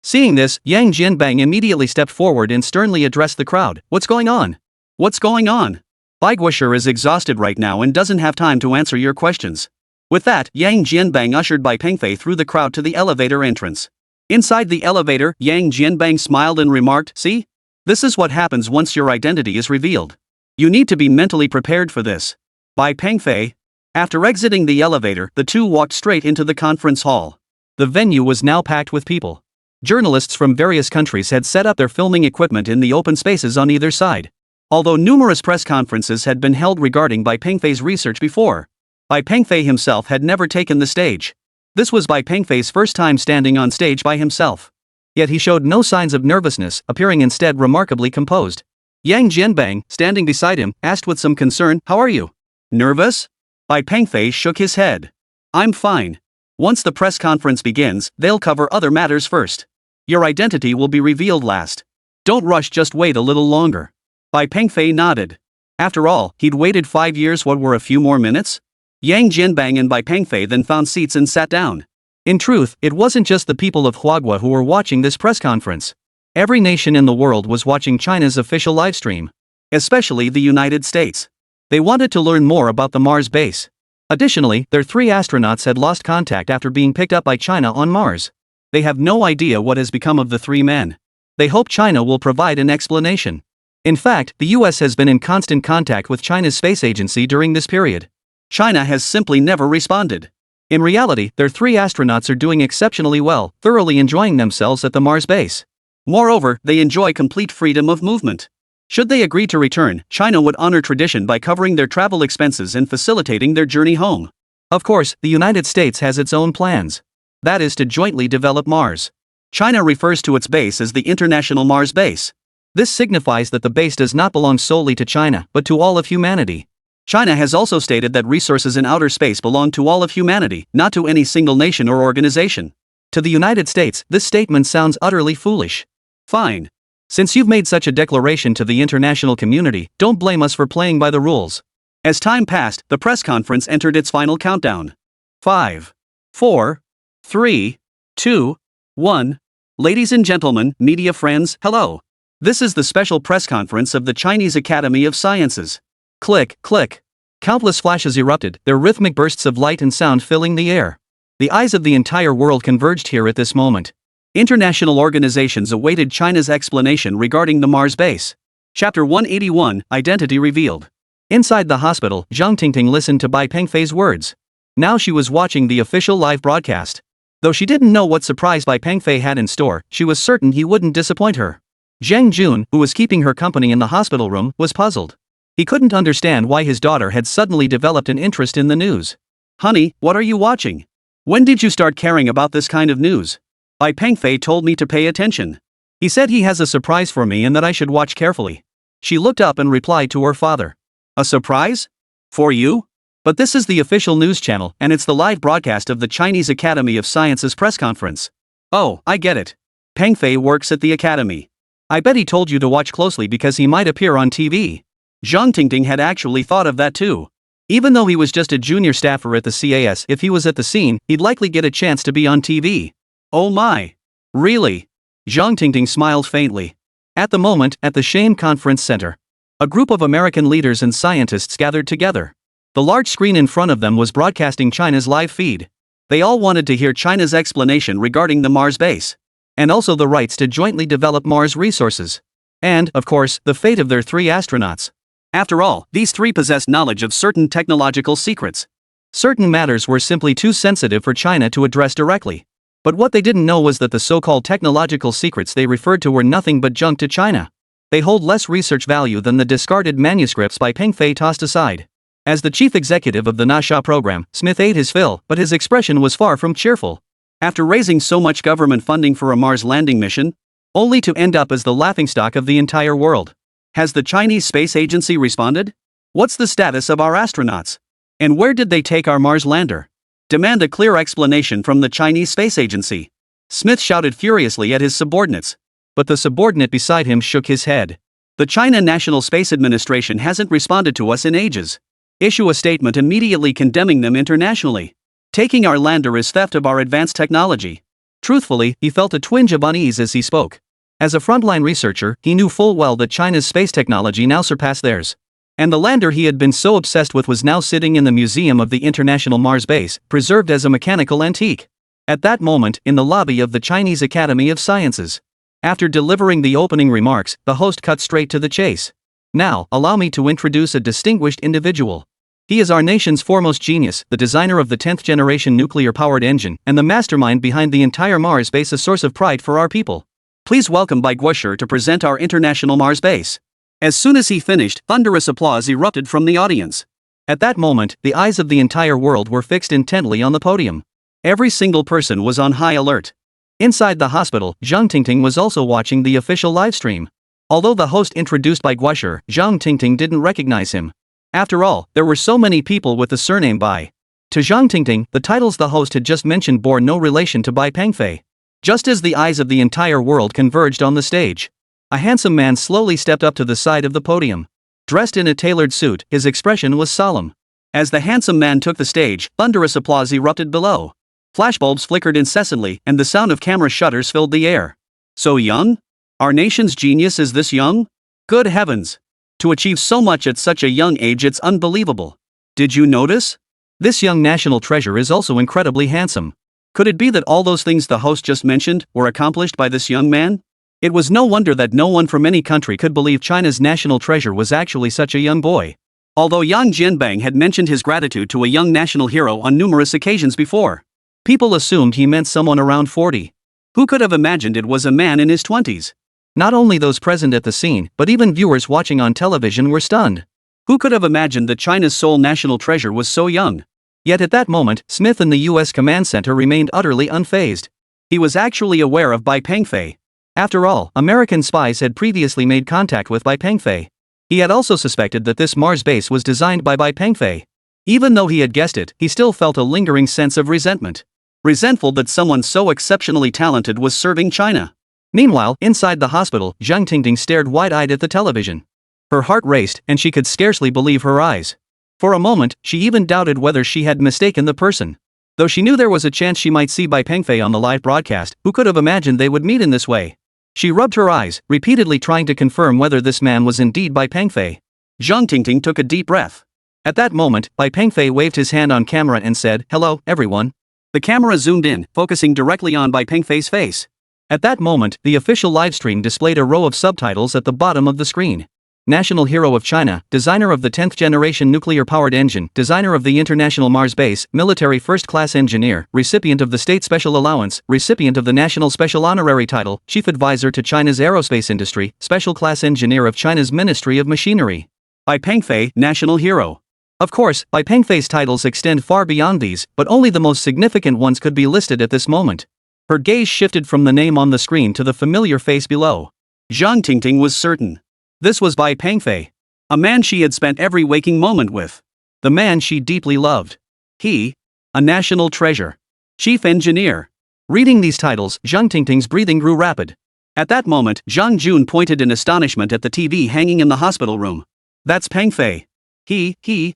A: Seeing this, Yang Jianbang immediately stepped forward and sternly addressed the crowd. What's going on? What's going on? Bai Guosher is exhausted right now and doesn't have time to answer your questions. With that, Yang Jianbang ushered Bai Pengfei through the crowd to the elevator entrance. Inside the elevator, Yang Jianbang smiled and remarked, see? This is what happens once your identity is revealed. You need to be mentally prepared for this. Bai Pengfei. After exiting the elevator, the two walked straight into the conference hall. The venue was now packed with people. Journalists from various countries had set up their filming equipment in the open spaces on either side. Although numerous press conferences had been held regarding Bai Pengfei's research before, Bai Pengfei himself had never taken the stage. This was Bai Pengfei's first time standing on stage by himself. Yet he showed no signs of nervousness, appearing instead remarkably composed. Yang Jianbang, standing beside him, asked with some concern, "How are you? Nervous?" Bai Pengfei shook his head. "I'm fine. Once the press conference begins, they'll cover other matters first. Your identity will be revealed last. Don't rush, just wait a little longer." Bai Pengfei nodded. After all, he'd waited 5 years, what were a few more minutes? Yang Jianbang and Bai Pengfei then found seats and sat down. In truth, it wasn't just the people of Huagua who were watching this press conference. Every nation in the world was watching China's official livestream. Especially the United States. They wanted to learn more about the Mars base. Additionally, their 3 astronauts had lost contact after being picked up by China on Mars. They have no idea what has become of the 3 men. They hope China will provide an explanation. In fact, the US has been in constant contact with China's space agency during this period. China has simply never responded. In reality, their 3 astronauts are doing exceptionally well, thoroughly enjoying themselves at the Mars base. Moreover, they enjoy complete freedom of movement. Should they agree to return, China would honor tradition by covering their travel expenses and facilitating their journey home. Of course, the United States has its own plans. That is to jointly develop Mars. China refers to its base as the International Mars Base. This signifies that the base does not belong solely to China, but to all of humanity. China has also stated that resources in outer space belong to all of humanity, not to any single nation or organization. To the United States, this statement sounds utterly foolish. Fine. Since you've made such a declaration to the international community, don't blame us for playing by the rules. As time passed, the press conference entered its final countdown. 5, 4, 3, 2, 1. Ladies and gentlemen, media friends, hello. This is the special press conference of the Chinese Academy of Sciences. Click, click. Countless flashes erupted, their rhythmic bursts of light and sound filling the air. The eyes of the entire world converged here at this moment. International organizations awaited China's explanation regarding the Mars base. Chapter 181, Identity Revealed. Inside the hospital, Zhang Tingting listened to Bai Pengfei's words. Now she was watching the official live broadcast. Though she didn't know what surprise Bai Pengfei had in store, she was certain he wouldn't disappoint her. Zhang Jun, who was keeping her company in the hospital room, was puzzled. He couldn't understand why his daughter had suddenly developed an interest in the news. Honey, what are you watching? When did you start caring about this kind of news? Bai Pengfei told me to pay attention. He said he has a surprise for me and that I should watch carefully. She looked up and replied to her father. A surprise? For you? But this is the official news channel, and it's the live broadcast of the Chinese Academy of Sciences press conference. Oh, I get it. Pengfei works at the academy. I bet he told you to watch closely because he might appear on TV. Zhang Tingting had actually thought of that too. Even though he was just a junior staffer at the CAS, if he was at the scene, he'd likely get a chance to be on TV. Oh my. Really? Zhang Tingting smiled faintly. At the moment, at the Shane Conference Center, a group of American leaders and scientists gathered together. The large screen in front of them was broadcasting China's live feed. They all wanted to hear China's explanation regarding the Mars base. And also the rights to jointly develop Mars resources. And, of course, the fate of their 3 astronauts. After all, these 3 possessed knowledge of certain technological secrets. Certain matters were simply too sensitive for China to address directly. But what they didn't know was that the so-called technological secrets they referred to were nothing but junk to China. They hold less research value than the discarded manuscripts Bai Pengfei tossed aside. As the chief executive of the NASA program, Smith ate his fill, but his expression was far from cheerful. After raising so much government funding for a Mars landing mission, only to end up as the laughingstock of the entire world. Has the Chinese Space Agency responded? What's the status of our astronauts? And where did they take our Mars lander? Demand a clear explanation from the Chinese Space Agency. Smith shouted furiously at his subordinates. But the subordinate beside him shook his head. The China National Space Administration hasn't responded to us in ages. Issue a statement immediately condemning them internationally. Taking our lander is theft of our advanced technology. Truthfully, he felt a twinge of unease as he spoke. As a frontline researcher, he knew full well that China's space technology now surpassed theirs. And the lander he had been so obsessed with was now sitting in the museum of the International Mars Base, preserved as a mechanical antique. At that moment, in the lobby of the Chinese Academy of Sciences. After delivering the opening remarks, the host cut straight to the chase. Now, allow me to introduce a distinguished individual. He is our nation's foremost genius, the designer of the 10th generation nuclear-powered engine, and the mastermind behind the entire Mars base, a source of pride for our people. Please welcome Bai Pengfei to present our International Mars base. As soon as he finished, thunderous applause erupted from the audience. At that moment, the eyes of the entire world were fixed intently on the podium. Every single person was on high alert. Inside the hospital, Zhang Tingting was also watching the official livestream. Although the host introduced Bai Pengfei, Zhang Tingting didn't recognize him. After all, there were so many people with the surname Bai. To Zhang Tingting, the titles the host had just mentioned bore no relation to Bai Pengfei. Just as the eyes of the entire world converged on the stage, a handsome man slowly stepped up to the side of the podium. Dressed in a tailored suit, his expression was solemn. As the handsome man took the stage, thunderous applause erupted below. Flashbulbs flickered incessantly, and the sound of camera shutters filled the air. So young? Our nation's genius is this young? Good heavens! To achieve so much at such a young age, it's unbelievable. Did you notice? This young national treasure is also incredibly handsome. Could it be that all those things the host just mentioned were accomplished by this young man? It was no wonder that no one from any country could believe China's national treasure was actually such a young boy. Although Yang Jianbang had mentioned his gratitude to a young national hero on numerous occasions before, people assumed he meant someone around 40. Who could have imagined it was a man in his 20s? Not only those present at the scene, but even viewers watching on television were stunned. Who could have imagined that China's sole national treasure was so young? Yet at that moment, Smith in the U.S. Command Center remained utterly unfazed. He was actually aware of Bai Pengfei. After all, American spies had previously made contact with Bai Pengfei. He had also suspected that this Mars base was designed by Bai Pengfei. Even though he had guessed it, he still felt a lingering sense of resentment. Resentful that someone so exceptionally talented was serving China. Meanwhile, inside the hospital, Zhang Tingting stared wide-eyed at the television. Her heart raced, and she could scarcely believe her eyes. For a moment, she even doubted whether she had mistaken the person. Though she knew there was a chance she might see Bai Pengfei on the live broadcast, who could have imagined they would meet in this way? She rubbed her eyes, repeatedly trying to confirm whether this man was indeed Bai Pengfei. Zhang Tingting took a deep breath. At that moment, Bai Pengfei waved his hand on camera and said, "Hello, everyone." The camera zoomed in, focusing directly on Bai Pengfei's face. At that moment, the official livestream displayed a row of subtitles at the bottom of the screen. National Hero of China, designer of the 10th generation nuclear-powered engine, designer of the International Mars Base, military first-class engineer, recipient of the State Special Allowance, recipient of the National Special Honorary Title, chief advisor to China's aerospace industry, special class engineer of China's Ministry of Machinery. Bai Pengfei, National Hero. Of course, Bai Pengfei's titles extend far beyond these, but only the most significant ones could be listed at this moment. Her gaze shifted from the name on the screen to the familiar face below. Zhang Tingting was certain. This was Bai Pengfei. A man she had spent every waking moment with. The man she deeply loved. He. A national treasure. Chief engineer. Reading these titles, Zhang Tingting's breathing grew rapid. At that moment, Zhang Jun pointed in astonishment at the TV hanging in the hospital room. That's Pengfei.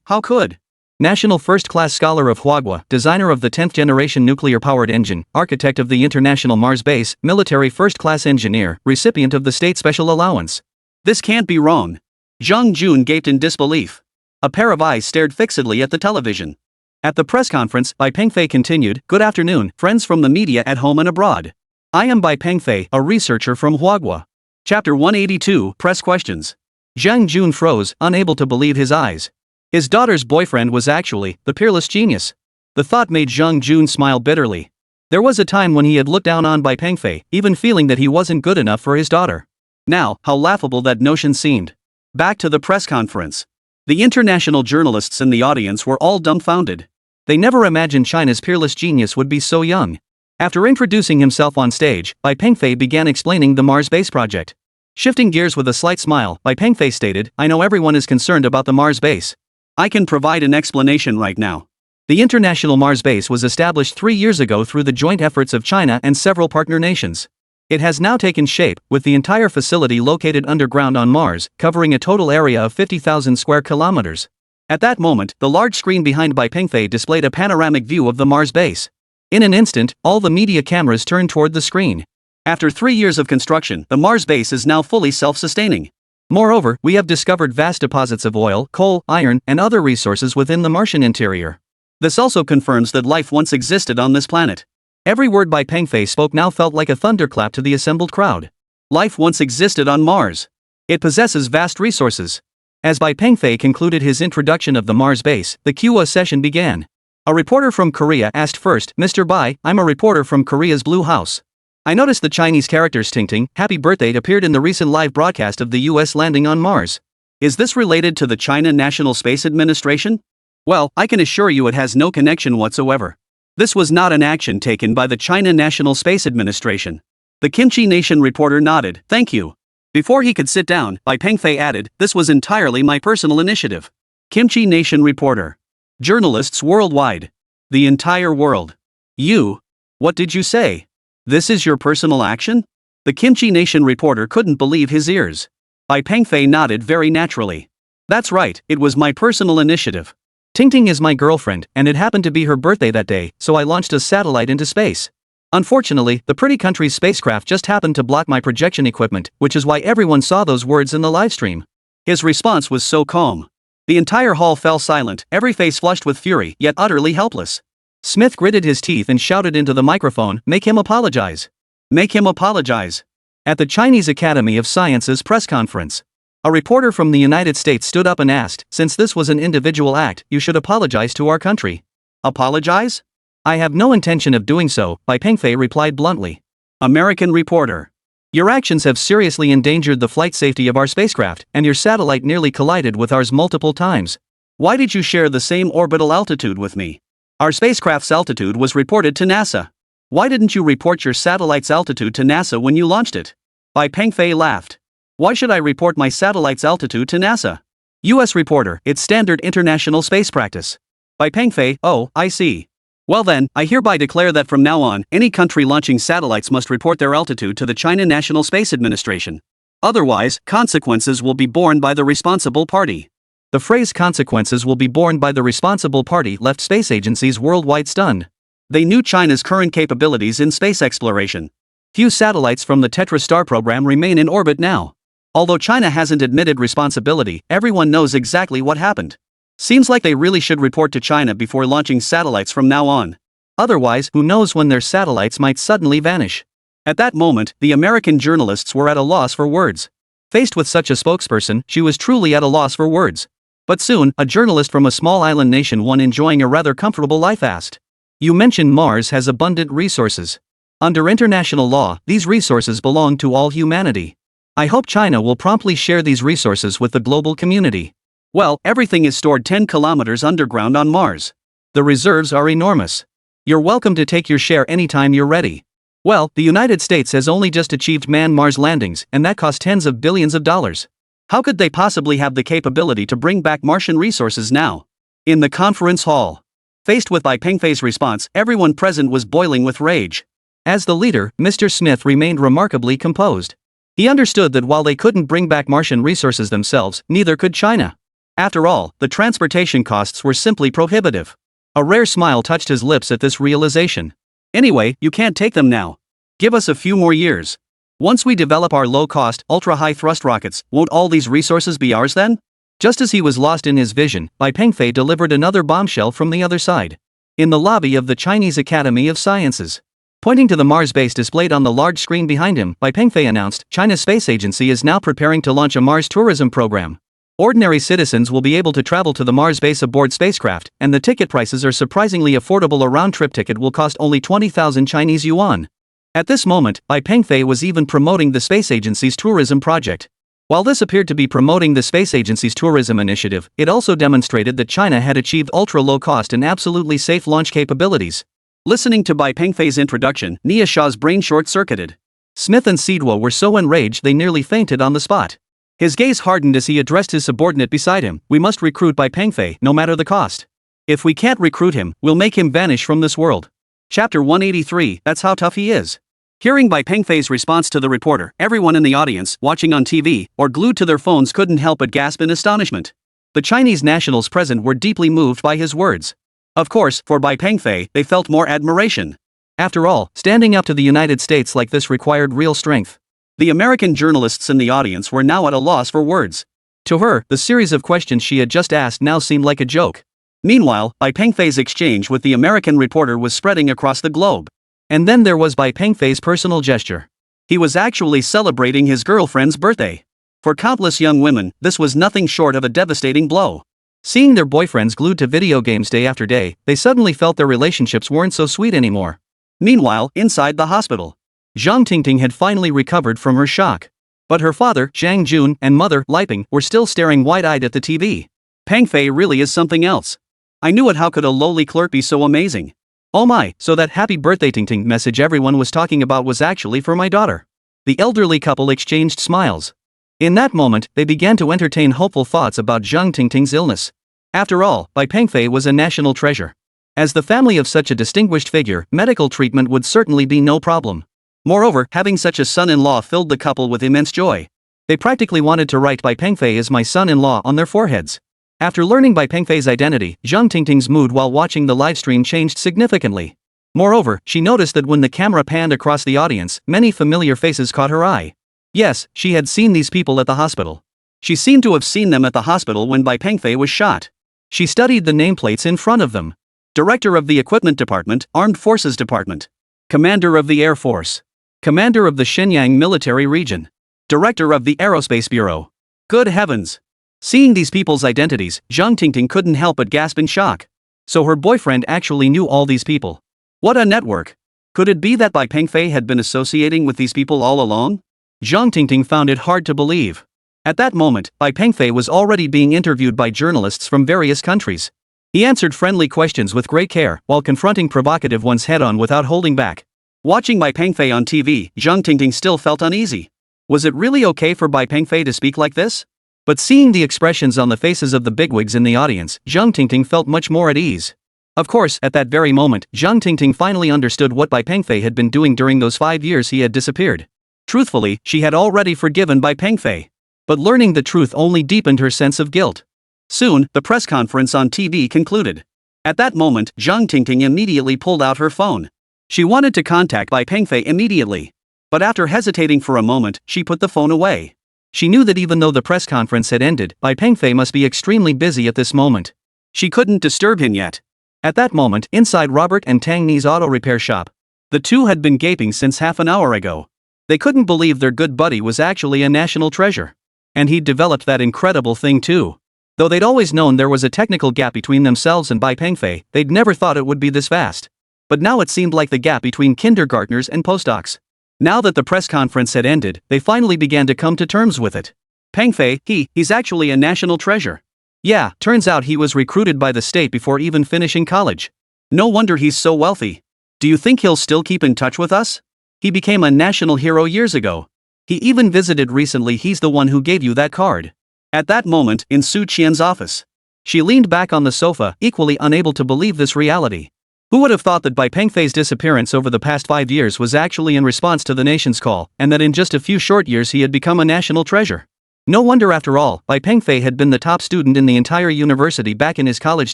A: How could? National first-class scholar of Huagua, designer of the 10th generation nuclear-powered engine, architect of the International Mars Base, military first-class engineer, recipient of the State Special Allowance. This can't be wrong. Zhang Jun gaped in disbelief. A pair of eyes stared fixedly at the television. At the press conference, Bai Pengfei continued, "Good afternoon, friends from the media at home and abroad. I am Bai Pengfei, a researcher from Huagua." Chapter 182, Press Questions. Zhang Jun froze, unable to believe his eyes. His daughter's boyfriend was actually the peerless genius. The thought made Zhang Jun smile bitterly. There was a time when he had looked down on Bai Pengfei, even feeling that he wasn't good enough for his daughter. Now, how laughable that notion seemed. Back to the press conference. The international journalists in the audience were all dumbfounded. They never imagined China's peerless genius would be so young. After introducing himself on stage, Bai Pengfei began explaining the Mars base project. Shifting gears with a slight smile, Bai Pengfei stated, "I know everyone is concerned about the Mars base. I can provide an explanation right now. The International Mars Base was established 3 years ago through the joint efforts of China and several partner nations. It has now taken shape, with the entire facility located underground on Mars, covering a total area of 50,000 square kilometers." At that moment, the large screen behind Bai Pengfei displayed a panoramic view of the Mars base. In an instant, all the media cameras turned toward the screen. After 3 years of construction, the Mars base is now fully self-sustaining. Moreover, we have discovered vast deposits of oil, coal, iron, and other resources within the Martian interior. This also confirms that life once existed on this planet. Every word Bai Pengfei spoke now felt like a thunderclap to the assembled crowd. Life once existed on Mars. It possesses vast resources. As Bai Pengfei concluded his introduction of the Mars base, the Q&A session began. A reporter from Korea asked first, "Mr. Bai, I'm a reporter from Korea's Blue House. I noticed the Chinese characters Tingting, Happy Birthday appeared in the recent live broadcast of the US landing on Mars. Is this related to the China National Space Administration?" Well, I can assure you it has no connection whatsoever. This was not an action taken by the China National Space Administration. The Kimchi Nation reporter nodded, "Thank you." Before he could sit down, Bai Pengfei added, "This was entirely my personal initiative." Kimchi Nation reporter. Journalists worldwide. The entire world. You. What did you say? This is your personal action? The Kimchi Nation reporter couldn't believe his ears. Bai Pengfei nodded very naturally. That's right, it was my personal initiative. Tingting is my girlfriend, and it happened to be her birthday that day, so I launched a satellite into space. Unfortunately, the pretty country's spacecraft just happened to block my projection equipment, which is why everyone saw those words in the livestream. His response was so calm. The entire hall fell silent, every face flushed with fury, yet utterly helpless. Smith gritted his teeth and shouted into the microphone, "Make him apologize. Make him apologize." At the Chinese Academy of Sciences press conference, a reporter from the United States stood up and asked, "Since this was an individual act, you should apologize to our country." Apologize? I have no intention of doing so, Bai Pengfei replied bluntly. American reporter. Your actions have seriously endangered the flight safety of our spacecraft, and your satellite nearly collided with ours multiple times. Why did you share the same orbital altitude with me? Our spacecraft's altitude was reported to NASA. Why didn't you report your satellite's altitude to NASA when you launched it? Bai Pengfei laughed. Why should I report my satellite's altitude to NASA? US reporter, it's standard international space practice. Bai Pengfei, oh, I see. Well then, I hereby declare that from now on, any country launching satellites must report their altitude to the China National Space Administration. Otherwise, consequences will be borne by the responsible party. The phrase consequences will be borne by the responsible party left space agencies worldwide stunned. They knew China's current capabilities in space exploration. Few satellites from the Tetra Star program remain in orbit now. Although China hasn't admitted responsibility, everyone knows exactly what happened. Seems like they really should report to China before launching satellites from now on. Otherwise, who knows when their satellites might suddenly vanish. At that moment, the American journalists were at a loss for words. Faced with such a spokesperson, she was truly at a loss for words. But soon, a journalist from a small island nation, one enjoying a rather comfortable life, asked, "You mentioned Mars has abundant resources. Under international law, these resources belong to all humanity. I hope China will promptly share these resources with the global community." Well, everything is stored 10 kilometers underground on Mars. The reserves are enormous. You're welcome to take your share anytime you're ready. Well, the United States has only just achieved manned Mars landings, and that cost tens of billions of dollars. How could they possibly have the capability to bring back Martian resources now? In the conference hall, faced with Bai Pengfei's response, everyone present was boiling with rage. As the leader, Mr. Smith remained remarkably composed. He understood that while they couldn't bring back Martian resources themselves, neither could China. After all, the transportation costs were simply prohibitive. A rare smile touched his lips at this realization. Anyway, you can't take them now. Give us a few more years. Once we develop our low-cost, ultra-high thrust rockets, won't all these resources be ours then? Just as he was lost in his vision, Bai Pengfei delivered another bombshell from the other side. In the lobby of the Chinese Academy of Sciences. Pointing to the Mars base displayed on the large screen behind him, Bai Pengfei announced, China's space agency is now preparing to launch a Mars tourism program. Ordinary citizens will be able to travel to the Mars base aboard spacecraft, and the ticket prices are surprisingly affordable. A round-trip ticket will cost only 20,000 Chinese yuan. At this moment, Bai Pengfei was even promoting the space agency's tourism project. While this appeared to be promoting the space agency's tourism initiative, it also demonstrated that China had achieved ultra-low cost and absolutely safe launch capabilities. Listening to Bai Pengfei's introduction, Nia Shaw's brain short-circuited. Smith and Sidwa were so enraged they nearly fainted on the spot. His gaze hardened as he addressed his subordinate beside him. We must recruit Bai Pengfei, no matter the cost. If we can't recruit him, we'll make him vanish from this world. Chapter 183, that's how tough he is. Hearing Bai Pengfei's response to the reporter, everyone in the audience, watching on TV, or glued to their phones couldn't help but gasp in astonishment. The Chinese nationals present were deeply moved by his words. Of course, for Bai Pengfei, they felt more admiration. After all, standing up to the United States like this required real strength. The American journalists in the audience were now at a loss for words. To her, the series of questions she had just asked now seemed like a joke. Meanwhile, Bai Pengfei's exchange with the American reporter was spreading across the globe. And then there was Bai Pengfei's personal gesture. He was actually celebrating his girlfriend's birthday. For countless young women, this was nothing short of a devastating blow. Seeing their boyfriends glued to video games day after day, they suddenly felt their relationships weren't so sweet anymore. Meanwhile, inside the hospital, Zhang Tingting had finally recovered from her shock. But her father, Zhang Jun, and mother, Lai Peng, were still staring wide-eyed at the TV. Pengfei really is something else. I knew it. How could a lowly clerk be so amazing? Oh my, so that happy birthday Tingting message everyone was talking about was actually for my daughter. The elderly couple exchanged smiles. In that moment, they began to entertain hopeful thoughts about Zhang Tingting's illness. After all, Bai Pengfei was a national treasure. As the family of such a distinguished figure, medical treatment would certainly be no problem. Moreover, having such a son-in-law filled the couple with immense joy. They practically wanted to write Bai Pengfei as my son-in-law on their foreheads. After learning Bai Pengfei's identity, Zhang Tingting's mood while watching the livestream changed significantly. Moreover, she noticed that when the camera panned across the audience, many familiar faces caught her eye. Yes, she had seen these people at the hospital. She seemed to have seen them at the hospital when Bai Pengfei was shot. She studied the nameplates in front of them. Director of the Equipment Department, Armed Forces Department. Commander of the Air Force. Commander of the Shenyang Military Region. Director of the Aerospace Bureau. Good heavens! Seeing these people's identities, Zhang Tingting couldn't help but gasp in shock. So her boyfriend actually knew all these people. What a network! Could it be that Bai Pengfei had been associating with these people all along? Zhang Tingting found it hard to believe. At that moment, Bai Pengfei was already being interviewed by journalists from various countries. He answered friendly questions with great care, while confronting provocative ones head-on without holding back. Watching Bai Pengfei on TV, Zhang Tingting still felt uneasy. Was it really okay for Bai Pengfei to speak like this? But seeing the expressions on the faces of the bigwigs in the audience, Zhang Tingting felt much more at ease. Of course, at that very moment, Zhang Tingting finally understood what Bai Pengfei had been doing during those 5 years he had disappeared. Truthfully, she had already forgiven Bai Pengfei. But learning the truth only deepened her sense of guilt. Soon, the press conference on TV concluded. At that moment, Zhang Tingting immediately pulled out her phone. She wanted to contact Bai Pengfei immediately. But after hesitating for a moment, she put the phone away. She knew that even though the press conference had ended, Bai Pengfei must be extremely busy at this moment. She couldn't disturb him yet. At that moment, inside Robert and Tang Ni's auto repair shop, the two had been gaping since half an hour ago. They couldn't believe their good buddy was actually a national treasure. And he'd developed that incredible thing too. Though they'd always known there was a technical gap between themselves and Bai Pengfei, they'd never thought it would be this vast. But now it seemed like the gap between kindergartners and postdocs. Now that the press conference had ended, they finally began to come to terms with it. Pengfei, he's actually a national treasure. Yeah, turns out he was recruited by the state before even finishing college. No wonder he's so wealthy. Do you think he'll still keep in touch with us? He became a national hero years ago. He even visited recently. He's the one who gave you that card. At that moment, in Su Qian's office, she leaned back on the sofa, equally unable to believe this reality. Who would have thought that Bai Pengfei's disappearance over the past 5 years was actually in response to the nation's call, and that in just a few short years he had become a national treasure? No wonder after all, Bai Pengfei had been the top student in the entire university back in his college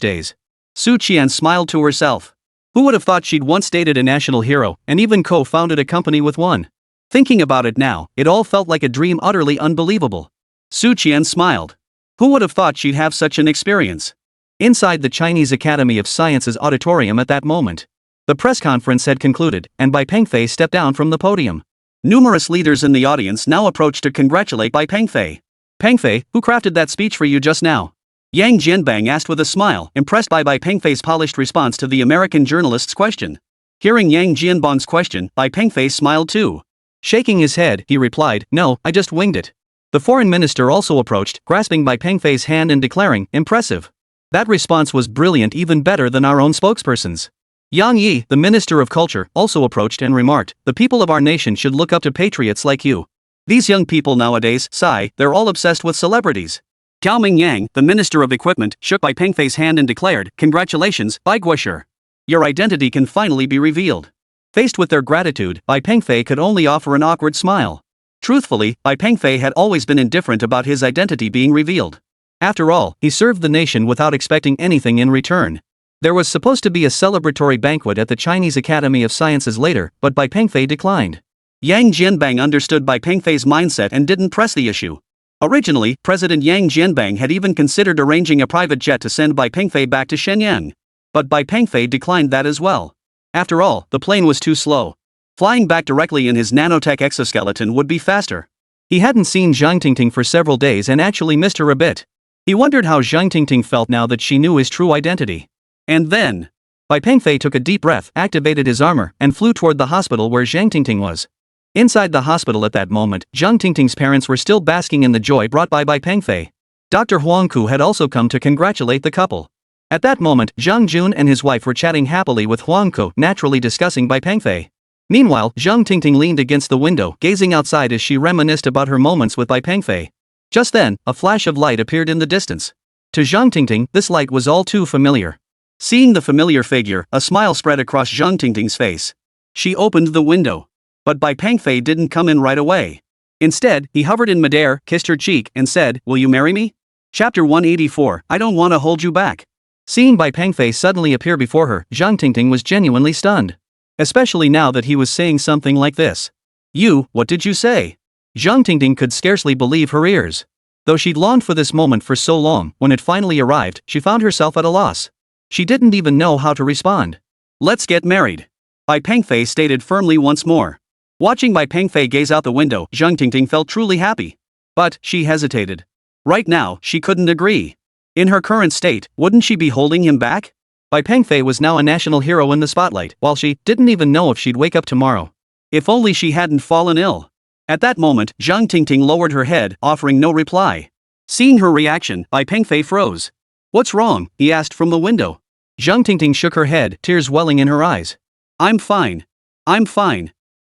A: days. Su Qian smiled to herself. Who would have thought she'd once dated a national hero, and even co-founded a company with one? Thinking about it now, it all felt like a dream, utterly unbelievable. Su Qian smiled. Who would have thought she'd have such an experience? Inside the Chinese Academy of Sciences auditorium at that moment, the press conference had concluded, and Bai Pengfei stepped down from the podium. Numerous leaders in the audience now approached to congratulate Bai Pengfei. Pengfei, who crafted that speech for you just now? Yang Jianbang asked with a smile, impressed by Bai Pengfei's polished response to the American journalist's question. Hearing Yang Jianbang's question, Bai Pengfei smiled too. Shaking his head, he replied, "No, I just winged it." The foreign minister also approached, grasping Bai Pengfei's hand and declaring, "Impressive." That response was brilliant, even better than our own spokesperson's. Yang Yi, the Minister of Culture, also approached and remarked, "The people of our nation should look up to patriots like you. These young people nowadays, they're all obsessed with celebrities." Gao Mingyang, the Minister of Equipment, shook Bai Pengfei's hand and declared, "Congratulations, Bai Guoshi. Your identity can finally be revealed." Faced with their gratitude, Bai Pengfei could only offer an awkward smile. Truthfully, Bai Pengfei had always been indifferent about his identity being revealed. After all, he served the nation without expecting anything in return. There was supposed to be a celebratory banquet at the Chinese Academy of Sciences later, but Bai Pengfei declined. Yang Jianbang understood Bai Pengfei's mindset and didn't press the issue. Originally, President Yang Jianbang had even considered arranging a private jet to send Bai Pengfei back to Shenyang. But Bai Pengfei declined that as well. After all, the plane was too slow. Flying back directly in his nanotech exoskeleton would be faster. He hadn't seen Zhang Tingting for several days and actually missed her a bit. He wondered how Zhang Tingting felt now that she knew his true identity. And then, Bai Pengfei took a deep breath, activated his armor, and flew toward the hospital where Zhang Tingting was. Inside the hospital at that moment, Zhang Tingting's parents were still basking in the joy brought by Bai Pengfei. Dr. Huang Ku had also come to congratulate the couple. At that moment, Zhang Jun and his wife were chatting happily with Huang Ku, naturally discussing Bai Pengfei. Meanwhile, Zhang Tingting leaned against the window, gazing outside as she reminisced about her moments with Bai Pengfei. Just then, a flash of light appeared in the distance. To Zhang Tingting, this light was all too familiar. Seeing the familiar figure, a smile spread across Zhang Tingting's face. She opened the window. But Bai Pengfei didn't come in right away. Instead, he hovered in midair, kissed her cheek, and said, "Will you marry me?" Chapter 184, I don't want to hold you back. Seeing Bai Pengfei suddenly appear before her, Zhang Tingting was genuinely stunned. Especially now that he was saying something like this. What did you say?" Zhang Tingting could scarcely believe her ears. Though she'd longed for this moment for so long, when it finally arrived, she found herself at a loss. She didn't even know how to respond. "Let's get married," Bai Pengfei stated firmly once more. Watching Bai Pengfei gaze out the window, Zhang Tingting felt truly happy. But she hesitated. Right now, she couldn't agree. In her current state, wouldn't she be holding him back? Bai Pengfei was now a national hero in the spotlight, while she didn't even know if she'd wake up tomorrow. If only she hadn't fallen ill. At that moment, Zhang Tingting lowered her head, offering no reply. Seeing her reaction, Bai Pengfei froze. "What's wrong?" he asked from the window. Zhang Tingting shook her head, tears welling in her eyes. I'm fine.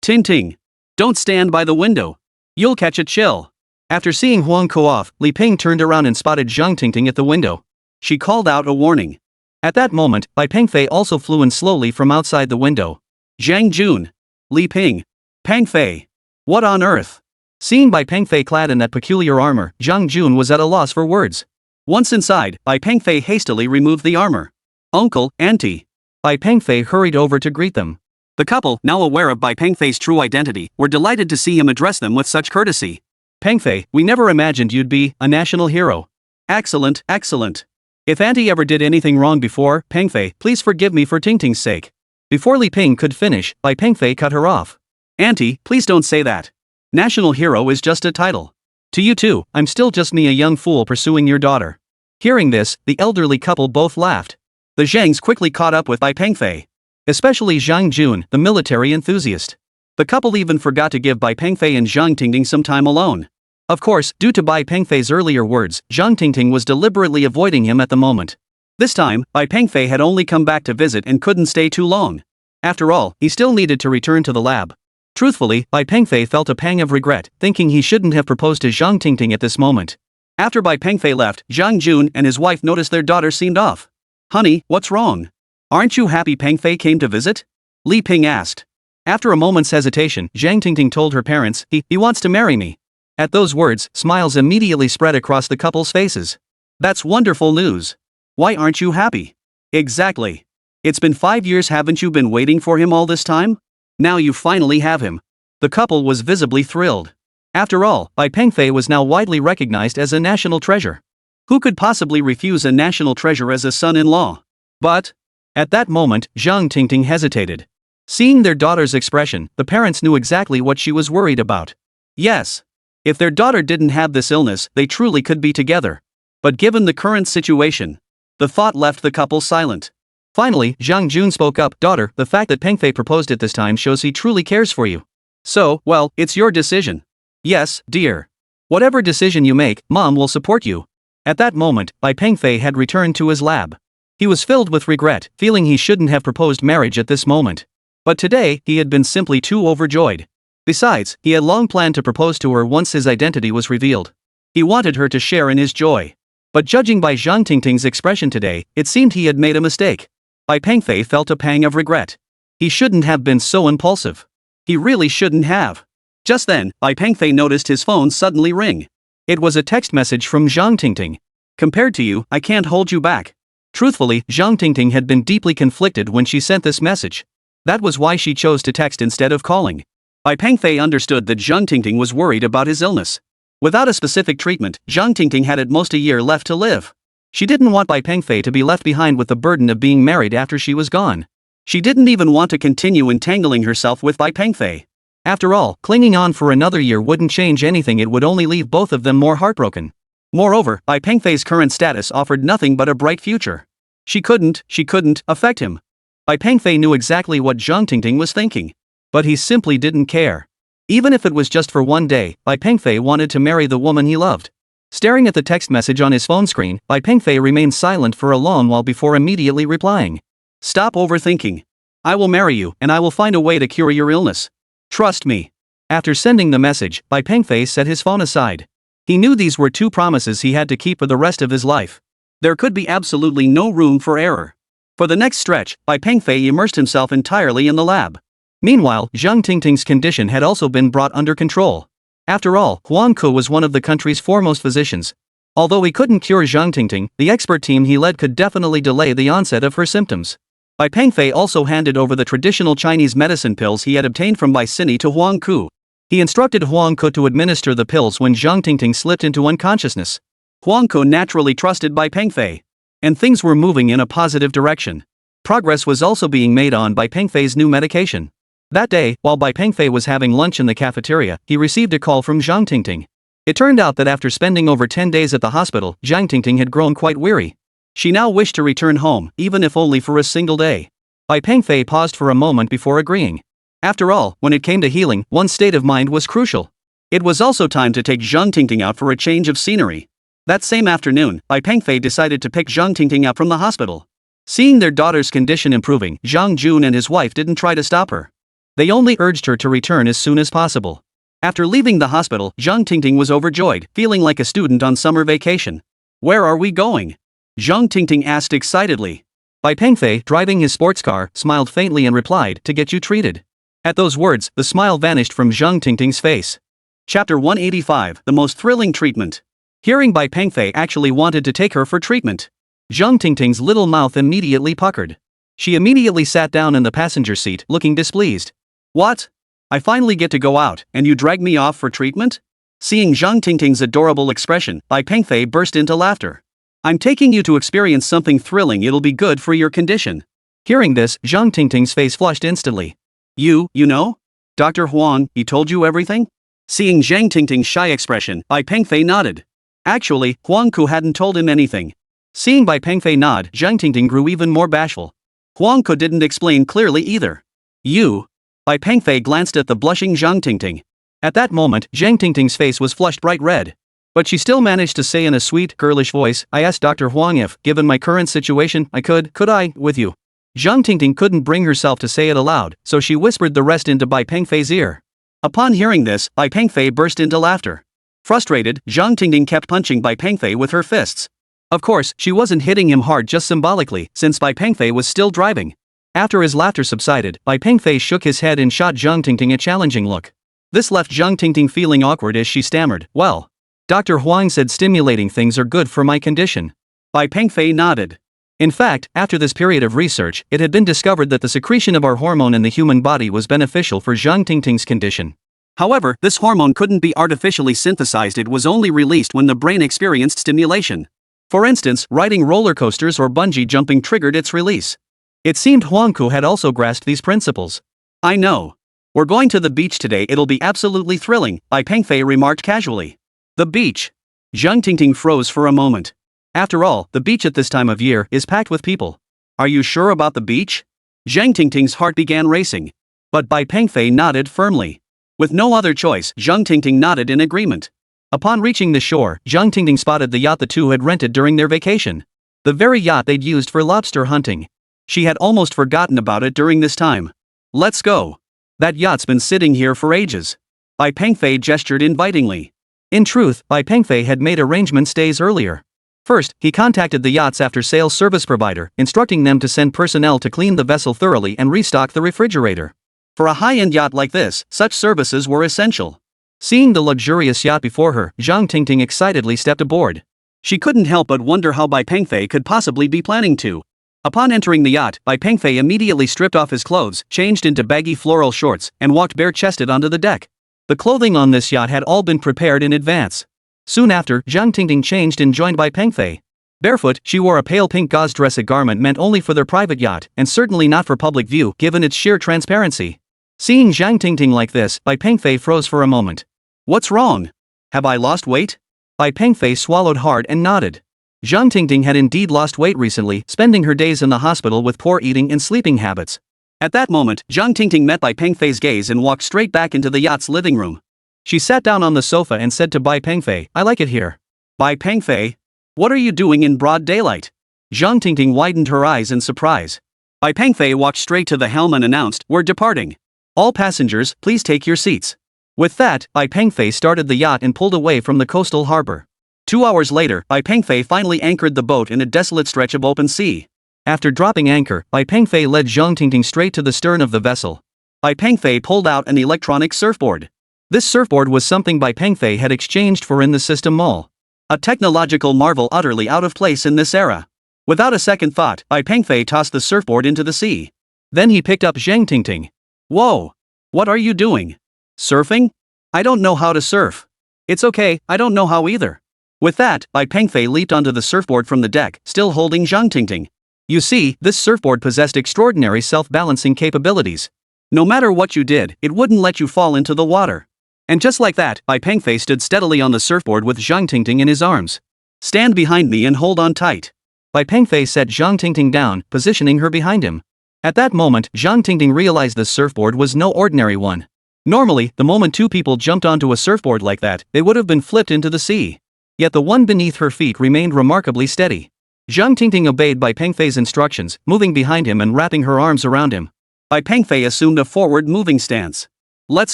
A: Ting Ting. Don't stand by the window. You'll catch a chill. After seeing Huang Ko off, Li Ping turned around and spotted Zhang Tingting at the window. She called out a warning. At that moment, Bai Pengfei also flew in slowly from outside the window. Zhang Jun. Li Ping. Pengfei. What on earth? Seeing Bai Pengfei clad in that peculiar armor, Zhang Jun was at a loss for words. Once inside, Bai Pengfei hastily removed the armor. Uncle, auntie. Bai Pengfei hurried over to greet them. The couple, now aware of Bai Pengfei's true identity, were delighted to see him address them with such courtesy. Pengfei, we never imagined you'd be a national hero. Excellent, excellent. If auntie ever did anything wrong before, Pengfei, please forgive me for Tingting's sake. Before Li Ping could finish, Bai Pengfei cut her off. Auntie, please don't say that. National hero is just a title. To you too, I'm still just me, a young fool pursuing your daughter. Hearing this, the elderly couple both laughed. The Zhangs quickly caught up with Bai Pengfei. Especially Zhang Jun, the military enthusiast. The couple even forgot to give Bai Pengfei and Zhang Tingting some time alone. Of course, due to Bai Pengfei's earlier words, Zhang Tingting was deliberately avoiding him at the moment. This time, Bai Pengfei had only come back to visit and couldn't stay too long. After all, he still needed to return to the lab. Truthfully, Bai Pengfei felt a pang of regret, thinking he shouldn't have proposed to Zhang Tingting at this moment. After Bai Pengfei left, Zhang Jun and his wife noticed their daughter seemed off. Honey, what's wrong? Aren't you happy Pengfei came to visit? Li Ping asked. After a moment's hesitation, Zhang Tingting told her parents, he wants to marry me. At those words, smiles immediately spread across the couple's faces. That's wonderful news. Why aren't you happy? Exactly. It's been 5 years, haven't you been waiting for him all this time? Now you finally have him. The couple was visibly thrilled. After all, Bai Pengfei was now widely recognized as a national treasure. Who could possibly refuse a national treasure as a son-in-law? But, at that moment, Zhang Tingting hesitated. Seeing their daughter's expression, the parents knew exactly what she was worried about. Yes. If their daughter didn't have this illness, they truly could be together. But given the current situation, the thought left the couple silent. Finally, Zhang Jun spoke up. Daughter, the fact that Pengfei proposed at this time shows he truly cares for you. So, well, it's your decision. Yes, dear. Whatever decision you make, Mom will support you. At that moment, Bai Pengfei had returned to his lab. He was filled with regret, feeling he shouldn't have proposed marriage at this moment. But today, he had been simply too overjoyed. Besides, he had long planned to propose to her once his identity was revealed. He wanted her to share in his joy. But judging by Zhang Tingting's expression today, it seemed he had made a mistake. Bai Pengfei felt a pang of regret. He shouldn't have been so impulsive. He really shouldn't have. Just then, Bai Pengfei noticed his phone suddenly ring. It was a text message from Zhang Tingting. Compared to you, I can't hold you back. Truthfully, Zhang Tingting had been deeply conflicted when she sent this message. That was why she chose to text instead of calling. Bai Pengfei understood that Zhang Tingting was worried about his illness. Without a specific treatment, Zhang Tingting had at most a year left to live. She didn't want Bai Pengfei to be left behind with the burden of being married after she was gone. She didn't even want to continue entangling herself with Bai Pengfei. After all, clinging on for another year wouldn't change anything, it would only leave both of them more heartbroken. Moreover, Bai Pengfei's current status offered nothing but a bright future. She couldn't affect him. Bai Pengfei knew exactly what Zhang Tingting was thinking. But he simply didn't care. Even if it was just for one day, Bai Pengfei wanted to marry the woman he loved. Staring at the text message on his phone screen, Bai Pengfei remained silent for a long while before immediately replying. Stop overthinking. I will marry you, and I will find a way to cure your illness. Trust me. After sending the message, Bai Pengfei set his phone aside. He knew these were two promises he had to keep for the rest of his life. There could be absolutely no room for error. For the next stretch, Bai Pengfei immersed himself entirely in the lab. Meanwhile, Zhang Tingting's condition had also been brought under control. After all, Huang Ke was one of the country's foremost physicians. Although he couldn't cure Zhang Tingting, the expert team he led could definitely delay the onset of her symptoms. Bai Pengfei also handed over the traditional Chinese medicine pills he had obtained from Bai Sini to Huang Ke. He instructed Huang Ke to administer the pills when Zhang Tingting slipped into unconsciousness. Huang Ke naturally trusted Bai Pengfei. And things were moving in a positive direction. Progress was also being made on Bai Pengfei's new medication. That day, while Bai Pengfei was having lunch in the cafeteria, he received a call from Zhang Tingting. It turned out that after spending over 10 days at the hospital, Zhang Tingting had grown quite weary. She now wished to return home, even if only for a single day. Bai Pengfei paused for a moment before agreeing. After all, when it came to healing, one's state of mind was crucial. It was also time to take Zhang Tingting out for a change of scenery. That same afternoon, Bai Pengfei decided to pick Zhang Tingting up from the hospital. Seeing their daughter's condition improving, Zhang Jun and his wife didn't try to stop her. They only urged her to return as soon as possible. After leaving the hospital, Zhang Tingting was overjoyed, feeling like a student on summer vacation. Where are we going? Zhang Tingting asked excitedly. Bai Pengfei, driving his sports car, smiled faintly and replied, to get you treated. At those words, the smile vanished from Zhang Tingting's face. Chapter 185, The Most Thrilling Treatment. Hearing Bai Pengfei actually wanted to take her for treatment, Zhang Tingting's little mouth immediately puckered. She immediately sat down in the passenger seat, looking displeased. What? I finally get to go out, and you drag me off for treatment? Seeing Zhang Tingting's adorable expression, Bai Pengfei burst into laughter. I'm taking you to experience something thrilling, it'll be good for your condition. Hearing this, Zhang Tingting's face flushed instantly. You know? Dr. Huang, he told you everything? Seeing Zhang Tingting's shy expression, Bai Pengfei nodded. Actually, Huang Ku hadn't told him anything. Seeing Bai Pengfei nod, Zhang Tingting grew even more bashful. Huang Ku didn't explain clearly either. You? Bai Pengfei glanced at the blushing Zhang Tingting. At that moment, Zhang Tingting's face was flushed bright red. But she still managed to say in a sweet, girlish voice, I asked Dr. Huang if, given my current situation, I could I, with you? Zhang Tingting couldn't bring herself to say it aloud, so she whispered the rest into Bai Pengfei's ear. Upon hearing this, Bai Pengfei burst into laughter. Frustrated, Zhang Tingting kept punching Bai Pengfei with her fists. Of course, she wasn't hitting him hard just symbolically, since Bai Pengfei was still driving. After his laughter subsided, Bai Pengfei shook his head and shot Zhang Tingting a challenging look. This left Zhang Tingting feeling awkward as she stammered, well, Dr. Huang said stimulating things are good for my condition. Bai Pengfei nodded. In fact, after this period of research, it had been discovered that the secretion of our hormone in the human body was beneficial for Zhang Tingting's condition. However, this hormone couldn't be artificially synthesized, it was only released when the brain experienced stimulation. For instance, riding roller coasters or bungee jumping triggered its release. It seemed Huang Ku had also grasped these principles. I know. We're going to the beach today, it'll be absolutely thrilling, Bai Pengfei remarked casually. The beach. Zhang Tingting froze for a moment. After all, the beach at this time of year is packed with people. Are you sure about the beach? Zhang Tingting's heart began racing. But Bai Pengfei nodded firmly. With no other choice, Zhang Tingting nodded in agreement. Upon reaching the shore, Zhang Tingting spotted the yacht the two had rented during their vacation. The very yacht they'd used for lobster hunting. She had almost forgotten about it during this time. Let's go. That yacht's been sitting here for ages. Bai Pengfei gestured invitingly. In truth, Bai Pengfei had made arrangements days earlier. First, he contacted the yacht's after-sales service provider, instructing them to send personnel to clean the vessel thoroughly and restock the refrigerator. For a high-end yacht like this, such services were essential. Seeing the luxurious yacht before her, Zhang Tingting excitedly stepped aboard. She couldn't help but wonder how Bai Pengfei could possibly be planning to. Upon entering the yacht, Bai Pengfei immediately stripped off his clothes, changed into baggy floral shorts, and walked bare-chested onto the deck. The clothing on this yacht had all been prepared in advance. Soon after, Zhang Tingting changed and joined Bai Pengfei. Barefoot, she wore a pale pink gauze dress, a garment meant only for their private yacht, and certainly not for public view given its sheer transparency. Seeing Zhang Tingting like this, Bai Pengfei froze for a moment. What's wrong? Have I lost weight? Bai Pengfei swallowed hard and nodded. Zhang Tingting had indeed lost weight recently, spending her days in the hospital with poor eating and sleeping habits. At that moment, Zhang Tingting met Bai Pengfei's gaze and walked straight back into the yacht's living room. She sat down on the sofa and said to Bai Pengfei, I like it here. Bai Pengfei? What are you doing in broad daylight? Zhang Tingting widened her eyes in surprise. Bai Pengfei walked straight to the helm and announced, We're departing. All passengers, please take your seats. With that, Bai Pengfei started the yacht and pulled away from the coastal harbor. 2 hours later, Bai Pengfei finally anchored the boat in a desolate stretch of open sea. After dropping anchor, Bai Pengfei led Zhang Tingting straight to the stern of the vessel. Bai Pengfei pulled out an electronic surfboard. This surfboard was something Bai Pengfei had exchanged for in the system mall. A technological marvel utterly out of place in this era. Without a second thought, Bai Pengfei tossed the surfboard into the sea. Then he picked up Zhang Tingting. Whoa! What are you doing? Surfing? I don't know how to surf. It's okay, I don't know how either. With that, Bai Pengfei leaped onto the surfboard from the deck, still holding Zhang Tingting. You see, this surfboard possessed extraordinary self-balancing capabilities. No matter what you did, it wouldn't let you fall into the water. And just like that, Bai Pengfei stood steadily on the surfboard with Zhang Tingting in his arms. Stand behind me and hold on tight. Bai Pengfei set Zhang Tingting down, positioning her behind him. At that moment, Zhang Tingting realized the surfboard was no ordinary one. Normally, the moment two people jumped onto a surfboard like that, they would have been flipped into the sea. Yet the one beneath her feet remained remarkably steady. Zhang Tingting obeyed Bai Pengfei's instructions, moving behind him and wrapping her arms around him. Bai Pengfei assumed a forward-moving stance. Let's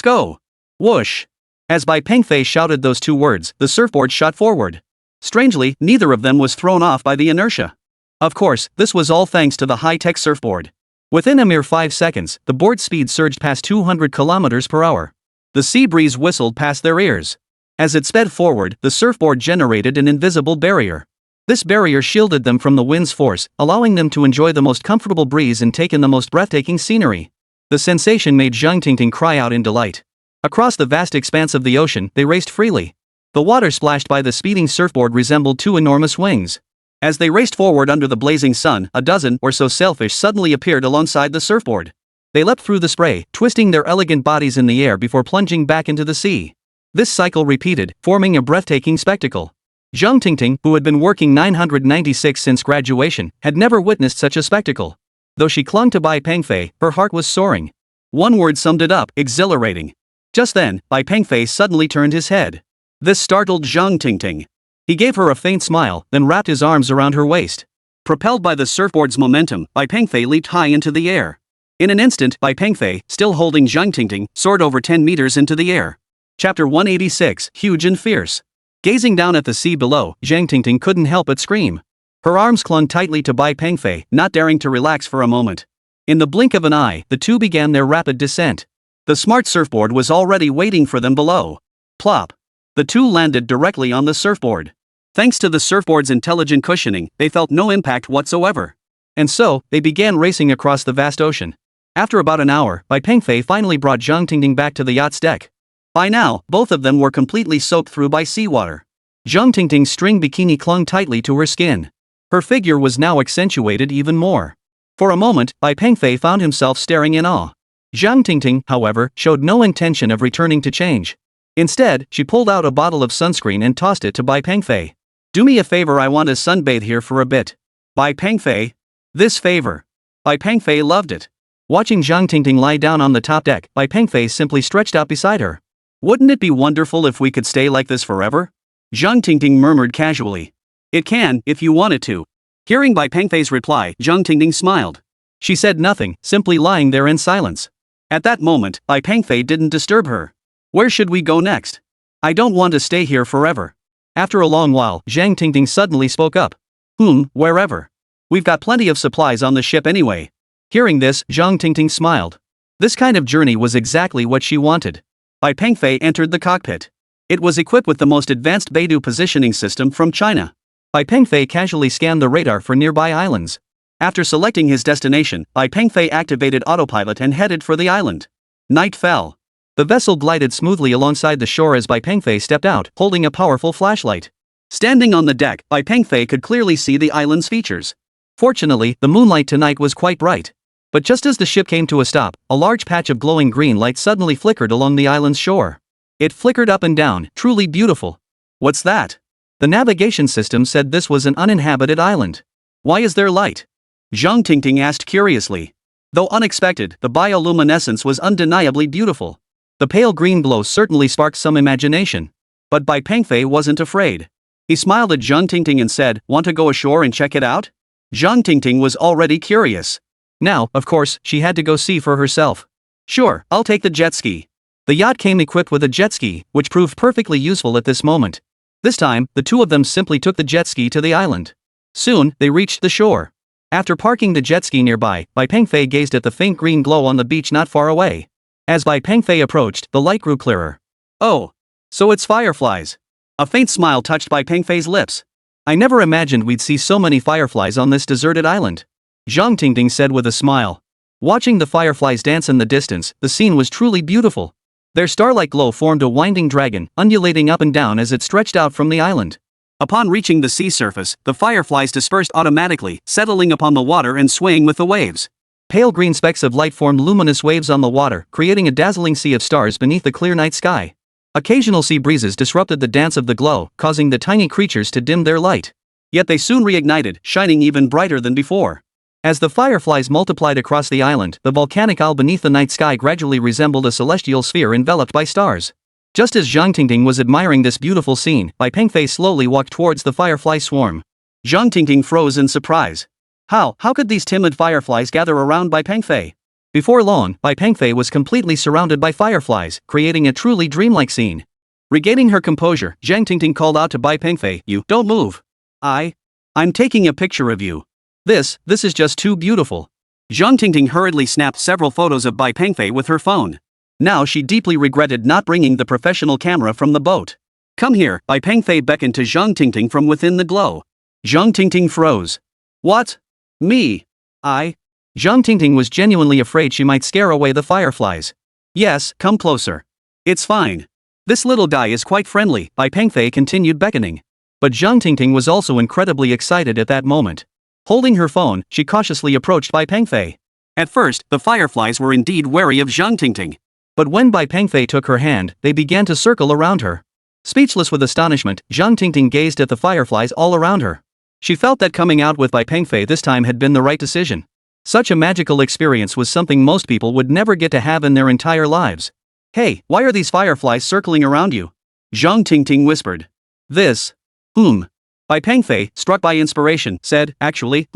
A: go! Whoosh! As Bai Pengfei shouted those two words, the surfboard shot forward. Strangely, neither of them was thrown off by the inertia. Of course, this was all thanks to the high-tech surfboard. Within a mere 5 seconds, the board's speed surged past 200 kilometers per hour. The sea breeze whistled past their ears. As it sped forward, the surfboard generated an invisible barrier. This barrier shielded them from the wind's force, allowing them to enjoy the most comfortable breeze and take in the most breathtaking scenery. The sensation made Zhang Tingting cry out in delight. Across the vast expanse of the ocean, they raced freely. The water splashed by the speeding surfboard resembled two enormous wings. As they raced forward under the blazing sun, a dozen or so sailfish suddenly appeared alongside the surfboard. They leapt through the spray, twisting their elegant bodies in the air before plunging back into the sea. This cycle repeated, forming a breathtaking spectacle. Zhang Tingting, who had been working 996 since graduation, had never witnessed such a spectacle. Though she clung to Bai Pengfei, her heart was soaring. One word summed it up: exhilarating. Just then, Bai Pengfei suddenly turned his head. This startled Zhang Tingting. He gave her a faint smile, then wrapped his arms around her waist. Propelled by the surfboard's momentum, Bai Pengfei leaped high into the air. In an instant, Bai Pengfei, still holding Zhang Tingting, soared over 10 meters into the air. Chapter 186, Huge and Fierce. Gazing down at the sea below, Zhang Tingting couldn't help but scream. Her arms clung tightly to Bai Pengfei, not daring to relax for a moment. In the blink of an eye, the two began their rapid descent. The smart surfboard was already waiting for them below. Plop. The two landed directly on the surfboard. Thanks to the surfboard's intelligent cushioning, they felt no impact whatsoever. And so, they began racing across the vast ocean. After about an hour, Bai Pengfei finally brought Zhang Tingting back to the yacht's deck. By now, both of them were completely soaked through by seawater. Zhang Tingting's string bikini clung tightly to her skin. Her figure was now accentuated even more. For a moment, Bai Pengfei found himself staring in awe. Zhang Tingting, however, showed no intention of returning to change. Instead, she pulled out a bottle of sunscreen and tossed it to Bai Pengfei. Do me a favor, I want to sunbathe here for a bit. Bai Pengfei. This favor. Bai Pengfei loved it. Watching Zhang Tingting lie down on the top deck, Bai Pengfei simply stretched out beside her. Wouldn't it be wonderful if we could stay like this forever? Zhang Tingting murmured casually. It can, if you want it to. Hearing Bai Pengfei's reply, Zhang Tingting smiled. She said nothing, simply lying there in silence. At that moment, Bai Pengfei didn't disturb her. Where should we go next? I don't want to stay here forever. After a long while, Zhang Tingting suddenly spoke up. Wherever. We've got plenty of supplies on the ship anyway. Hearing this, Zhang Tingting smiled. This kind of journey was exactly what she wanted. Bai Pengfei entered the cockpit. It was equipped with the most advanced Beidou positioning system from China. Bai Pengfei casually scanned the radar for nearby islands. After selecting his destination, Bai Pengfei activated autopilot and headed for the island. Night fell. The vessel glided smoothly alongside the shore as Bai Pengfei stepped out, holding a powerful flashlight. Standing on the deck, Bai Pengfei could clearly see the island's features. Fortunately, the moonlight tonight was quite bright. But just as the ship came to a stop, a large patch of glowing green light suddenly flickered along the island's shore. It flickered up and down, truly beautiful. What's that? The navigation system said this was an uninhabited island. Why is there light? Zhang Tingting asked curiously. Though unexpected, the bioluminescence was undeniably beautiful. The pale green glow certainly sparked some imagination. But Bai Pengfei wasn't afraid. He smiled at Zhang Tingting and said, "Want to go ashore and check it out?" Zhang Tingting was already curious. Now, of course, she had to go see for herself. Sure, I'll take the jet ski. The yacht came equipped with a jet ski, which proved perfectly useful at this moment. This time, the two of them simply took the jet ski to the island. Soon, they reached the shore. After parking the jet ski nearby, Bai Pengfei gazed at the faint green glow on the beach not far away. As Bai Pengfei approached, the light grew clearer. Oh, so it's fireflies. A faint smile touched Bai Pengfei's lips. I never imagined we'd see so many fireflies on this deserted island. Zhang Tingting said with a smile. Watching the fireflies dance in the distance, the scene was truly beautiful. Their starlight glow formed a winding dragon, undulating up and down as it stretched out from the island. Upon reaching the sea surface, the fireflies dispersed automatically, settling upon the water and swaying with the waves. Pale green specks of light formed luminous waves on the water, creating a dazzling sea of stars beneath the clear night sky. Occasional sea breezes disrupted the dance of the glow, causing the tiny creatures to dim their light. Yet they soon reignited, shining even brighter than before. As the fireflies multiplied across the island, the volcanic isle beneath the night sky gradually resembled a celestial sphere enveloped by stars. Just as Zhang Tingting was admiring this beautiful scene, Bai Pengfei slowly walked towards the firefly swarm. Zhang Tingting froze in surprise. How could these timid fireflies gather around Bai Pengfei? Before long, Bai Pengfei was completely surrounded by fireflies, creating a truly dreamlike scene. Regaining her composure, Zhang Tingting called out to Bai Pengfei, "You, don't move. I'm taking a picture of you. This is just too beautiful." Zhang Tingting hurriedly snapped several photos of Bai Pengfei with her phone. Now she deeply regretted not bringing the professional camera from the boat. "Come here," Bai Pengfei beckoned to Zhang Tingting from within the glow. Zhang Tingting froze. "What? Me? I?" Zhang Tingting was genuinely afraid she might scare away the fireflies. "Yes, come closer. It's fine. This little guy is quite friendly," Bai Pengfei continued beckoning. But Zhang Tingting was also incredibly excited at that moment. Holding her phone, she cautiously approached Bai Pengfei. At first, the fireflies were indeed wary of Zhang Tingting. But when Bai Pengfei took her hand, they began to circle around her. Speechless with astonishment, Zhang Tingting gazed at the fireflies all around her. She felt that coming out with Bai Pengfei this time had been the right decision. Such a magical experience was something most people would never get to have in their entire lives. "Hey, why are these fireflies circling around you?" Zhang Tingting whispered. "This. Bai Pengfei, struck by inspiration, said, "Actually,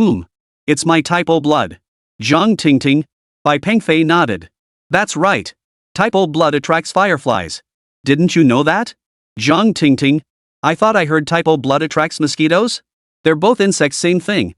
A: it's my typo blood." Zhang Tingting. Bai Pengfei nodded. "That's right. Typo blood attracts fireflies. Didn't you know that?" Zhang Tingting. "I thought I heard typo blood attracts mosquitoes? They're both insects, same thing.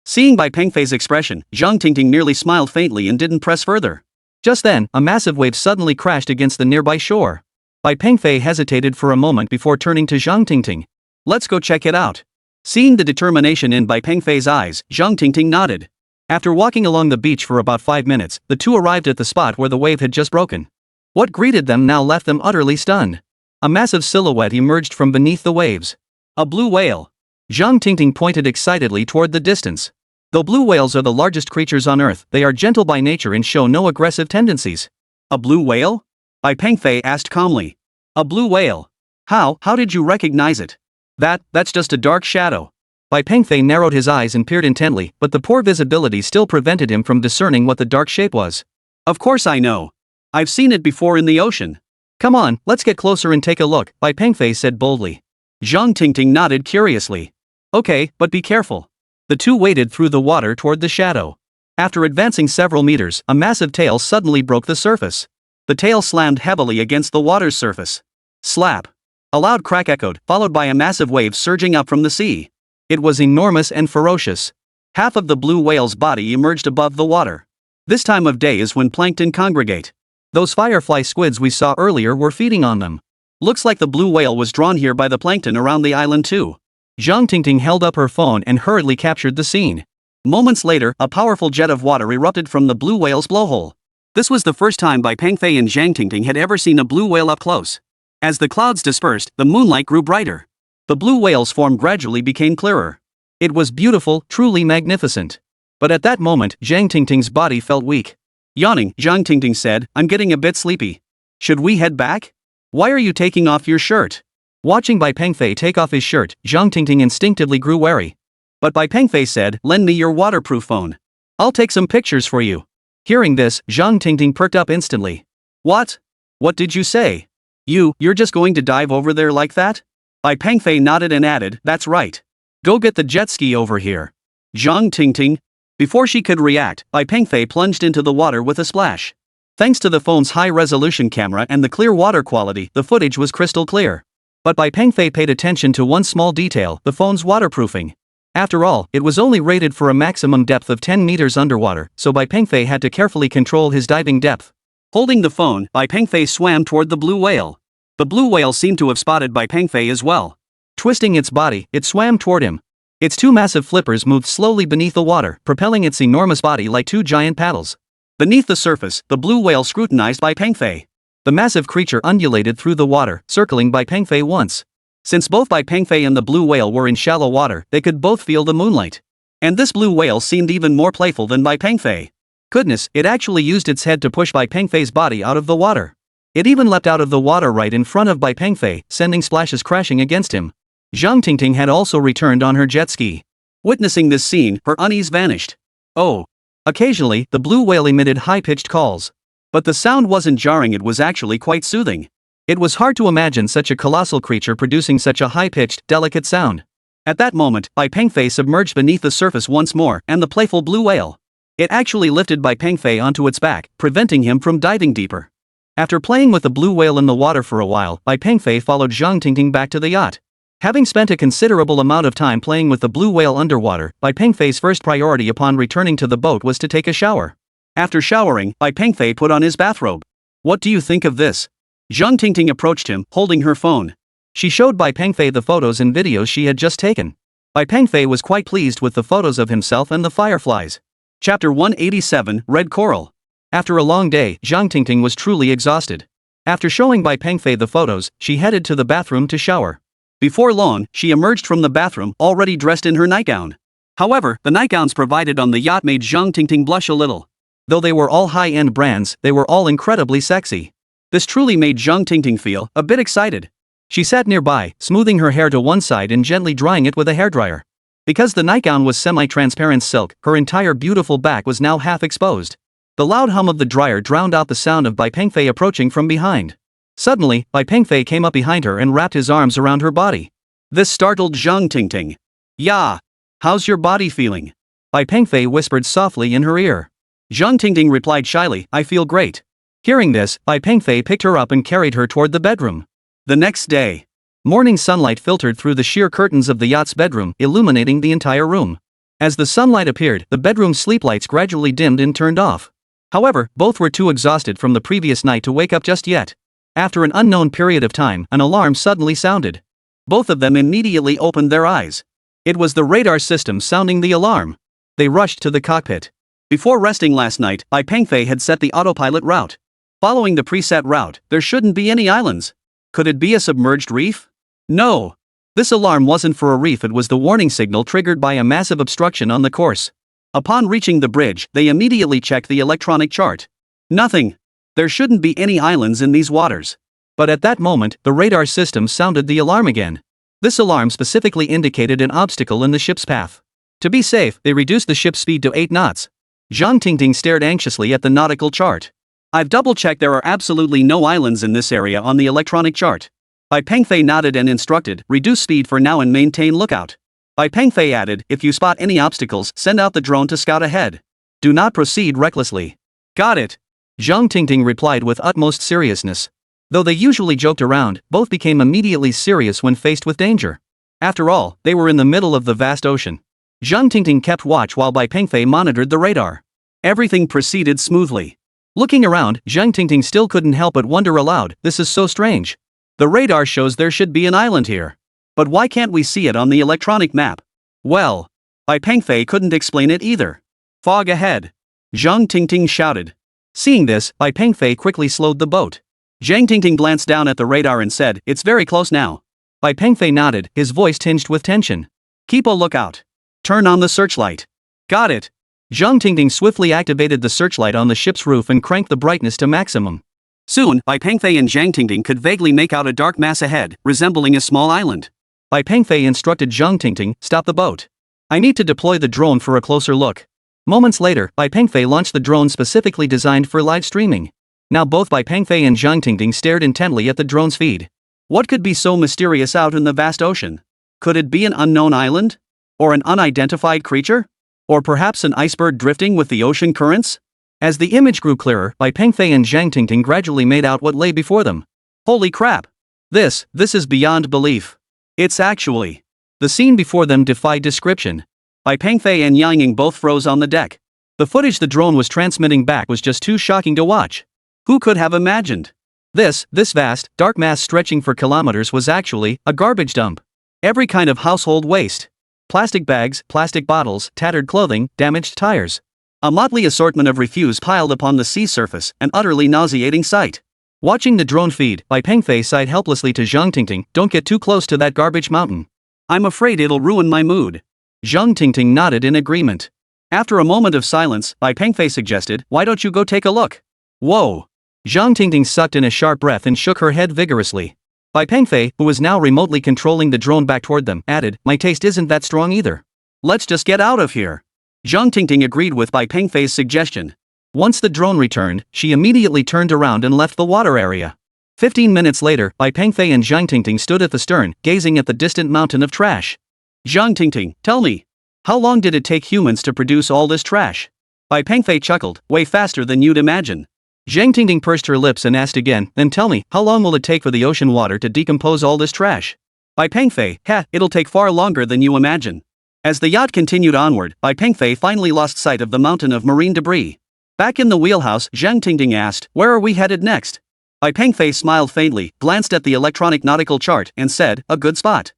A: Seeing Bai Pengfei's expression, Zhang Tingting merely smiled faintly and didn't press further. Just then, a massive wave suddenly crashed against the nearby shore. Bai Pengfei hesitated for a moment before turning to Zhang Tingting. "Let's go check it out." Seeing the determination in Bai Pengfei's eyes, Zhang Tingting nodded. After walking along the beach for about 5 minutes, the two arrived at the spot where the wave had just broken. What greeted them now left them utterly stunned. A massive silhouette emerged from beneath the waves. A blue whale. Zhang Tingting pointed excitedly toward the distance. Though blue whales are the largest creatures on Earth, they are gentle by nature and show no aggressive tendencies. "A blue whale?" Bai Pengfei asked calmly. "A blue whale. How did you recognize it?" That's just a dark shadow." Bai Pengfei narrowed his eyes and peered intently, but the poor visibility still prevented him from discerning what the dark shape was. "Of course I know. I've seen it before in the ocean." "Come on, let's get closer and take a look," Bai Pengfei said boldly. Zhang Tingting nodded curiously. "Okay, but be careful." The two waded through the water toward the shadow. After advancing several meters, a massive tail suddenly broke the surface. The tail slammed heavily against the water's surface. Slap. A loud crack echoed, followed by a massive wave surging up from the sea. It was enormous and ferocious. Half of the blue whale's body emerged above the water. This time of day is when plankton congregate. Those firefly squids we saw earlier were feeding on them. Looks like the blue whale was drawn here by the plankton around the island too. Zhang Tingting held up her phone and hurriedly captured the scene. Moments later, a powerful jet of water erupted from the blue whale's blowhole. This was the first time Bai Pengfei and Zhang Tingting had ever seen a blue whale up close. As the clouds dispersed, the moonlight grew brighter. The blue whale's form gradually became clearer. It was beautiful, truly magnificent. But at that moment, Zhang Tingting's body felt weak. Yawning, Zhang Tingting said, "I'm getting a bit sleepy. Should we head back? Why are you taking off your shirt?" Watching Bai Pengfei take off his shirt, Zhang Tingting instinctively grew wary. But Bai Pengfei said, "Lend me your waterproof phone. I'll take some pictures for you." Hearing this, Zhang Tingting perked up instantly. "What? What did you say? You're just going to dive over there like that?" Bai Pengfei nodded and added, "That's right. Go get the jet ski over here." Zhang Tingting. Before she could react, Bai Pengfei plunged into the water with a splash. Thanks to the phone's high-resolution camera and the clear water quality, the footage was crystal clear. But Bai Pengfei paid attention to one small detail: the phone's waterproofing. After all, it was only rated for a maximum depth of 10 meters underwater, so Bai Pengfei had to carefully control his diving depth. Holding the phone, Bai Pengfei swam toward the blue whale. The blue whale seemed to have spotted Bai Pengfei as well. Twisting its body, it swam toward him. Its two massive flippers moved slowly beneath the water, propelling its enormous body like two giant paddles. Beneath the surface, the blue whale scrutinized Bai Pengfei. The massive creature undulated through the water, circling Bai Pengfei once. Since both Bai Pengfei and the blue whale were in shallow water, they could both feel the moonlight. And this blue whale seemed even more playful than Bai Pengfei. Goodness, it actually used its head to push Bai Pengfei's body out of the water. It even leapt out of the water right in front of Bai Pengfei, sending splashes crashing against him. Zhang Tingting had also returned on her jet ski. Witnessing this scene, her unease vanished. Oh. Occasionally, the blue whale emitted high-pitched calls. But the sound wasn't jarring, it was actually quite soothing. It was hard to imagine such a colossal creature producing such a high-pitched, delicate sound. At that moment, Bai Pengfei submerged beneath the surface once more, and the playful blue whale. It actually lifted Bai Pengfei onto its back, preventing him from diving deeper. After playing with the blue whale in the water for a while, Bai Pengfei followed Zhang Tingting back to the yacht. Having spent a considerable amount of time playing with the blue whale underwater, Bai Pengfei's first priority upon returning to the boat was to take a shower. After showering, Bai Pengfei put on his bathrobe. "What do you think of this?" Zhang Tingting approached him, holding her phone. She showed Bai Pengfei the photos and videos she had just taken. Bai Pengfei was quite pleased with the photos of himself and the fireflies. Chapter 187, Red Coral. After a long day, Zhang Tingting was truly exhausted. After showing Bai Pengfei the photos, she headed to the bathroom to shower. Before long, she emerged from the bathroom, already dressed in her nightgown. However, the nightgowns provided on the yacht made Zhang Tingting blush a little. Though they were all high-end brands, they were all incredibly sexy. This truly made Zhang Tingting feel a bit excited. She sat nearby, smoothing her hair to one side and gently drying it with a hairdryer. Because the nightgown was semi-transparent silk, her entire beautiful back was now half exposed. The loud hum of the dryer drowned out the sound of Bai Pengfei approaching from behind. Suddenly, Bai Pengfei came up behind her and wrapped his arms around her body. This startled Zhang Tingting. "Yeah. How's your body feeling?" Bai Pengfei whispered softly in her ear. Zhang Tingting replied shyly, "I feel great." Hearing this, Bai Pengfei picked her up and carried her toward the bedroom. The next day, morning sunlight filtered through the sheer curtains of the yacht's bedroom, illuminating the entire room. As the sunlight appeared, the bedroom's sleep lights gradually dimmed and turned off. However, both were too exhausted from the previous night to wake up just yet. After an unknown period of time, an alarm suddenly sounded. Both of them immediately opened their eyes. It was the radar system sounding the alarm. They rushed to the cockpit. Before resting last night, Bai Pengfei had set the autopilot route. Following the preset route, there shouldn't be any islands. Could it be a submerged reef? No. This alarm wasn't for a reef, it was the warning signal triggered by a massive obstruction on the course. Upon reaching the bridge, they immediately checked the electronic chart. Nothing. There shouldn't be any islands in these waters. But at that moment, the radar system sounded the alarm again. This alarm specifically indicated an obstacle in the ship's path. To be safe, they reduced the ship's speed to 8 knots. Zhang Tingting stared anxiously at the nautical chart. "I've double-checked, there are absolutely no islands in this area on the electronic chart." Bai Pengfei nodded and instructed, "Reduce speed for now and maintain lookout." Bai Pengfei added, "If you spot any obstacles, send out the drone to scout ahead. Do not proceed recklessly." "Got it." Zhang Tingting replied with utmost seriousness. Though they usually joked around, both became immediately serious when faced with danger. After all, they were in the middle of the vast ocean. Zhang Tingting kept watch while Bai Pengfei monitored the radar. Everything proceeded smoothly. Looking around, Zhang Tingting still couldn't help but wonder aloud, "This is so strange. The radar shows there should be an island here. But why can't we see it on the electronic map?" "Well." Bai Pengfei couldn't explain it either. "Fog ahead!" Zhang Tingting shouted. Seeing this, Bai Pengfei quickly slowed the boat. Zhang Tingting glanced down at the radar and said, "It's very close now." Bai Pengfei nodded, his voice tinged with tension. "Keep a lookout. Turn on the searchlight." "Got it." Zhang Tingting swiftly activated the searchlight on the ship's roof and cranked the brightness to maximum. Soon, Bai Pengfei and Zhang Tingting could vaguely make out a dark mass ahead, resembling a small island. Bai Pengfei instructed Zhang Tingting, "Stop the boat. I need to deploy the drone for a closer look." Moments later, Bai Pengfei launched the drone specifically designed for live streaming. Now both Bai Pengfei and Zhang Tingting stared intently at the drone's feed. What could be so mysterious out in the vast ocean? Could it be an unknown island? Or an unidentified creature? Or perhaps an iceberg drifting with the ocean currents? As the image grew clearer, Bai Pengfei and Zhang Tingting gradually made out what lay before them. Holy crap! This is beyond belief. It's actually. The scene before them defied description. Bai Pengfei and Yang Ying both froze on the deck. The footage the drone was transmitting back was just too shocking to watch. Who could have imagined? This vast, dark mass stretching for kilometers was actually a garbage dump. Every kind of household waste. Plastic bags, plastic bottles, tattered clothing, damaged tires. A motley assortment of refuse piled upon the sea surface, an utterly nauseating sight. Watching the drone feed, Bai Pengfei sighed helplessly to Zhang Tingting, "Don't get too close to that garbage mountain. I'm afraid it'll ruin my mood." Zhang Tingting nodded in agreement. After a moment of silence, Bai Pengfei suggested, "Why don't you go take a look?" "Whoa." Zhang Tingting sucked in a sharp breath and shook her head vigorously. Bai Pengfei, who was now remotely controlling the drone back toward them, added, "My taste isn't that strong either. Let's just get out of here." Zhang Tingting agreed with Bai Pengfei's suggestion. Once the drone returned, she immediately turned around and left the water area. 15 minutes later, Bai Pengfei and Zhang Tingting stood at the stern, gazing at the distant mountain of trash. "Zhang Tingting, tell me, how long did it take humans to produce all this trash?" Bai Pengfei chuckled, "Way faster than you'd imagine. Zhang Tingting pursed her lips and asked again, then tell me, how long will it take for the ocean water to decompose all this trash? Bai Pengfei, it'll take far longer than you imagine. As the yacht continued onward, Bai Pengfei finally lost sight of the mountain of marine debris. Back in the wheelhouse, Zhang Tingting asked, where are we headed next? Bai Pengfei smiled faintly, glanced at the electronic nautical chart, and said, a good spot.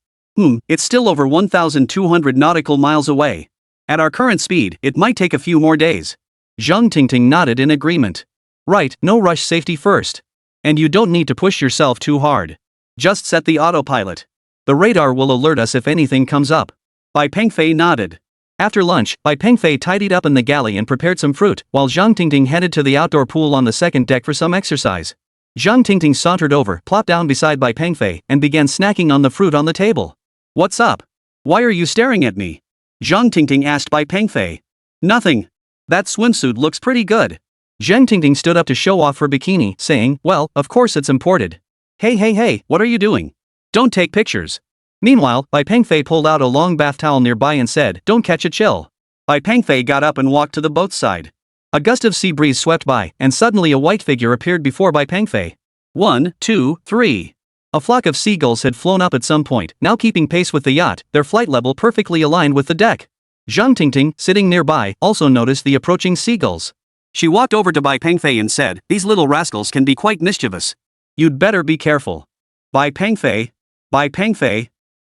A: It's still over 1,200 nautical miles away. At our current speed, it might take a few more days. Zhang Tingting nodded in agreement. Right, no rush, safety first. And you don't need to push yourself too hard. Just set the autopilot. The radar will alert us if anything comes up. Bai Pengfei nodded. After lunch, Bai Pengfei tidied up in the galley and prepared some fruit, while Zhang Tingting headed to the outdoor pool on the second deck for some exercise. Zhang Tingting sauntered over, plopped down beside Bai Pengfei, and began snacking on the fruit on the table. What's up? Why are you staring at me? Zhang Tingting asked Bai Pengfei. Nothing. That swimsuit looks pretty good. Zhang Tingting stood up to show off her bikini, saying, well, of course it's imported. Hey, what are you doing? Don't take pictures. Meanwhile, Bai Pengfei pulled out a long bath towel nearby and said, don't catch a chill. Bai Pengfei got up and walked to the boat's side. A gust of sea breeze swept by, and suddenly a white figure appeared before Bai Pengfei. 1, 2, 3. A flock of seagulls had flown up at some point, now keeping pace with the yacht, their flight level perfectly aligned with the deck. Zhang Tingting, sitting nearby, also noticed the approaching seagulls. She walked over to Bai Pengfei and said, these little rascals can be quite mischievous. You'd better be careful. Bai Pengfei?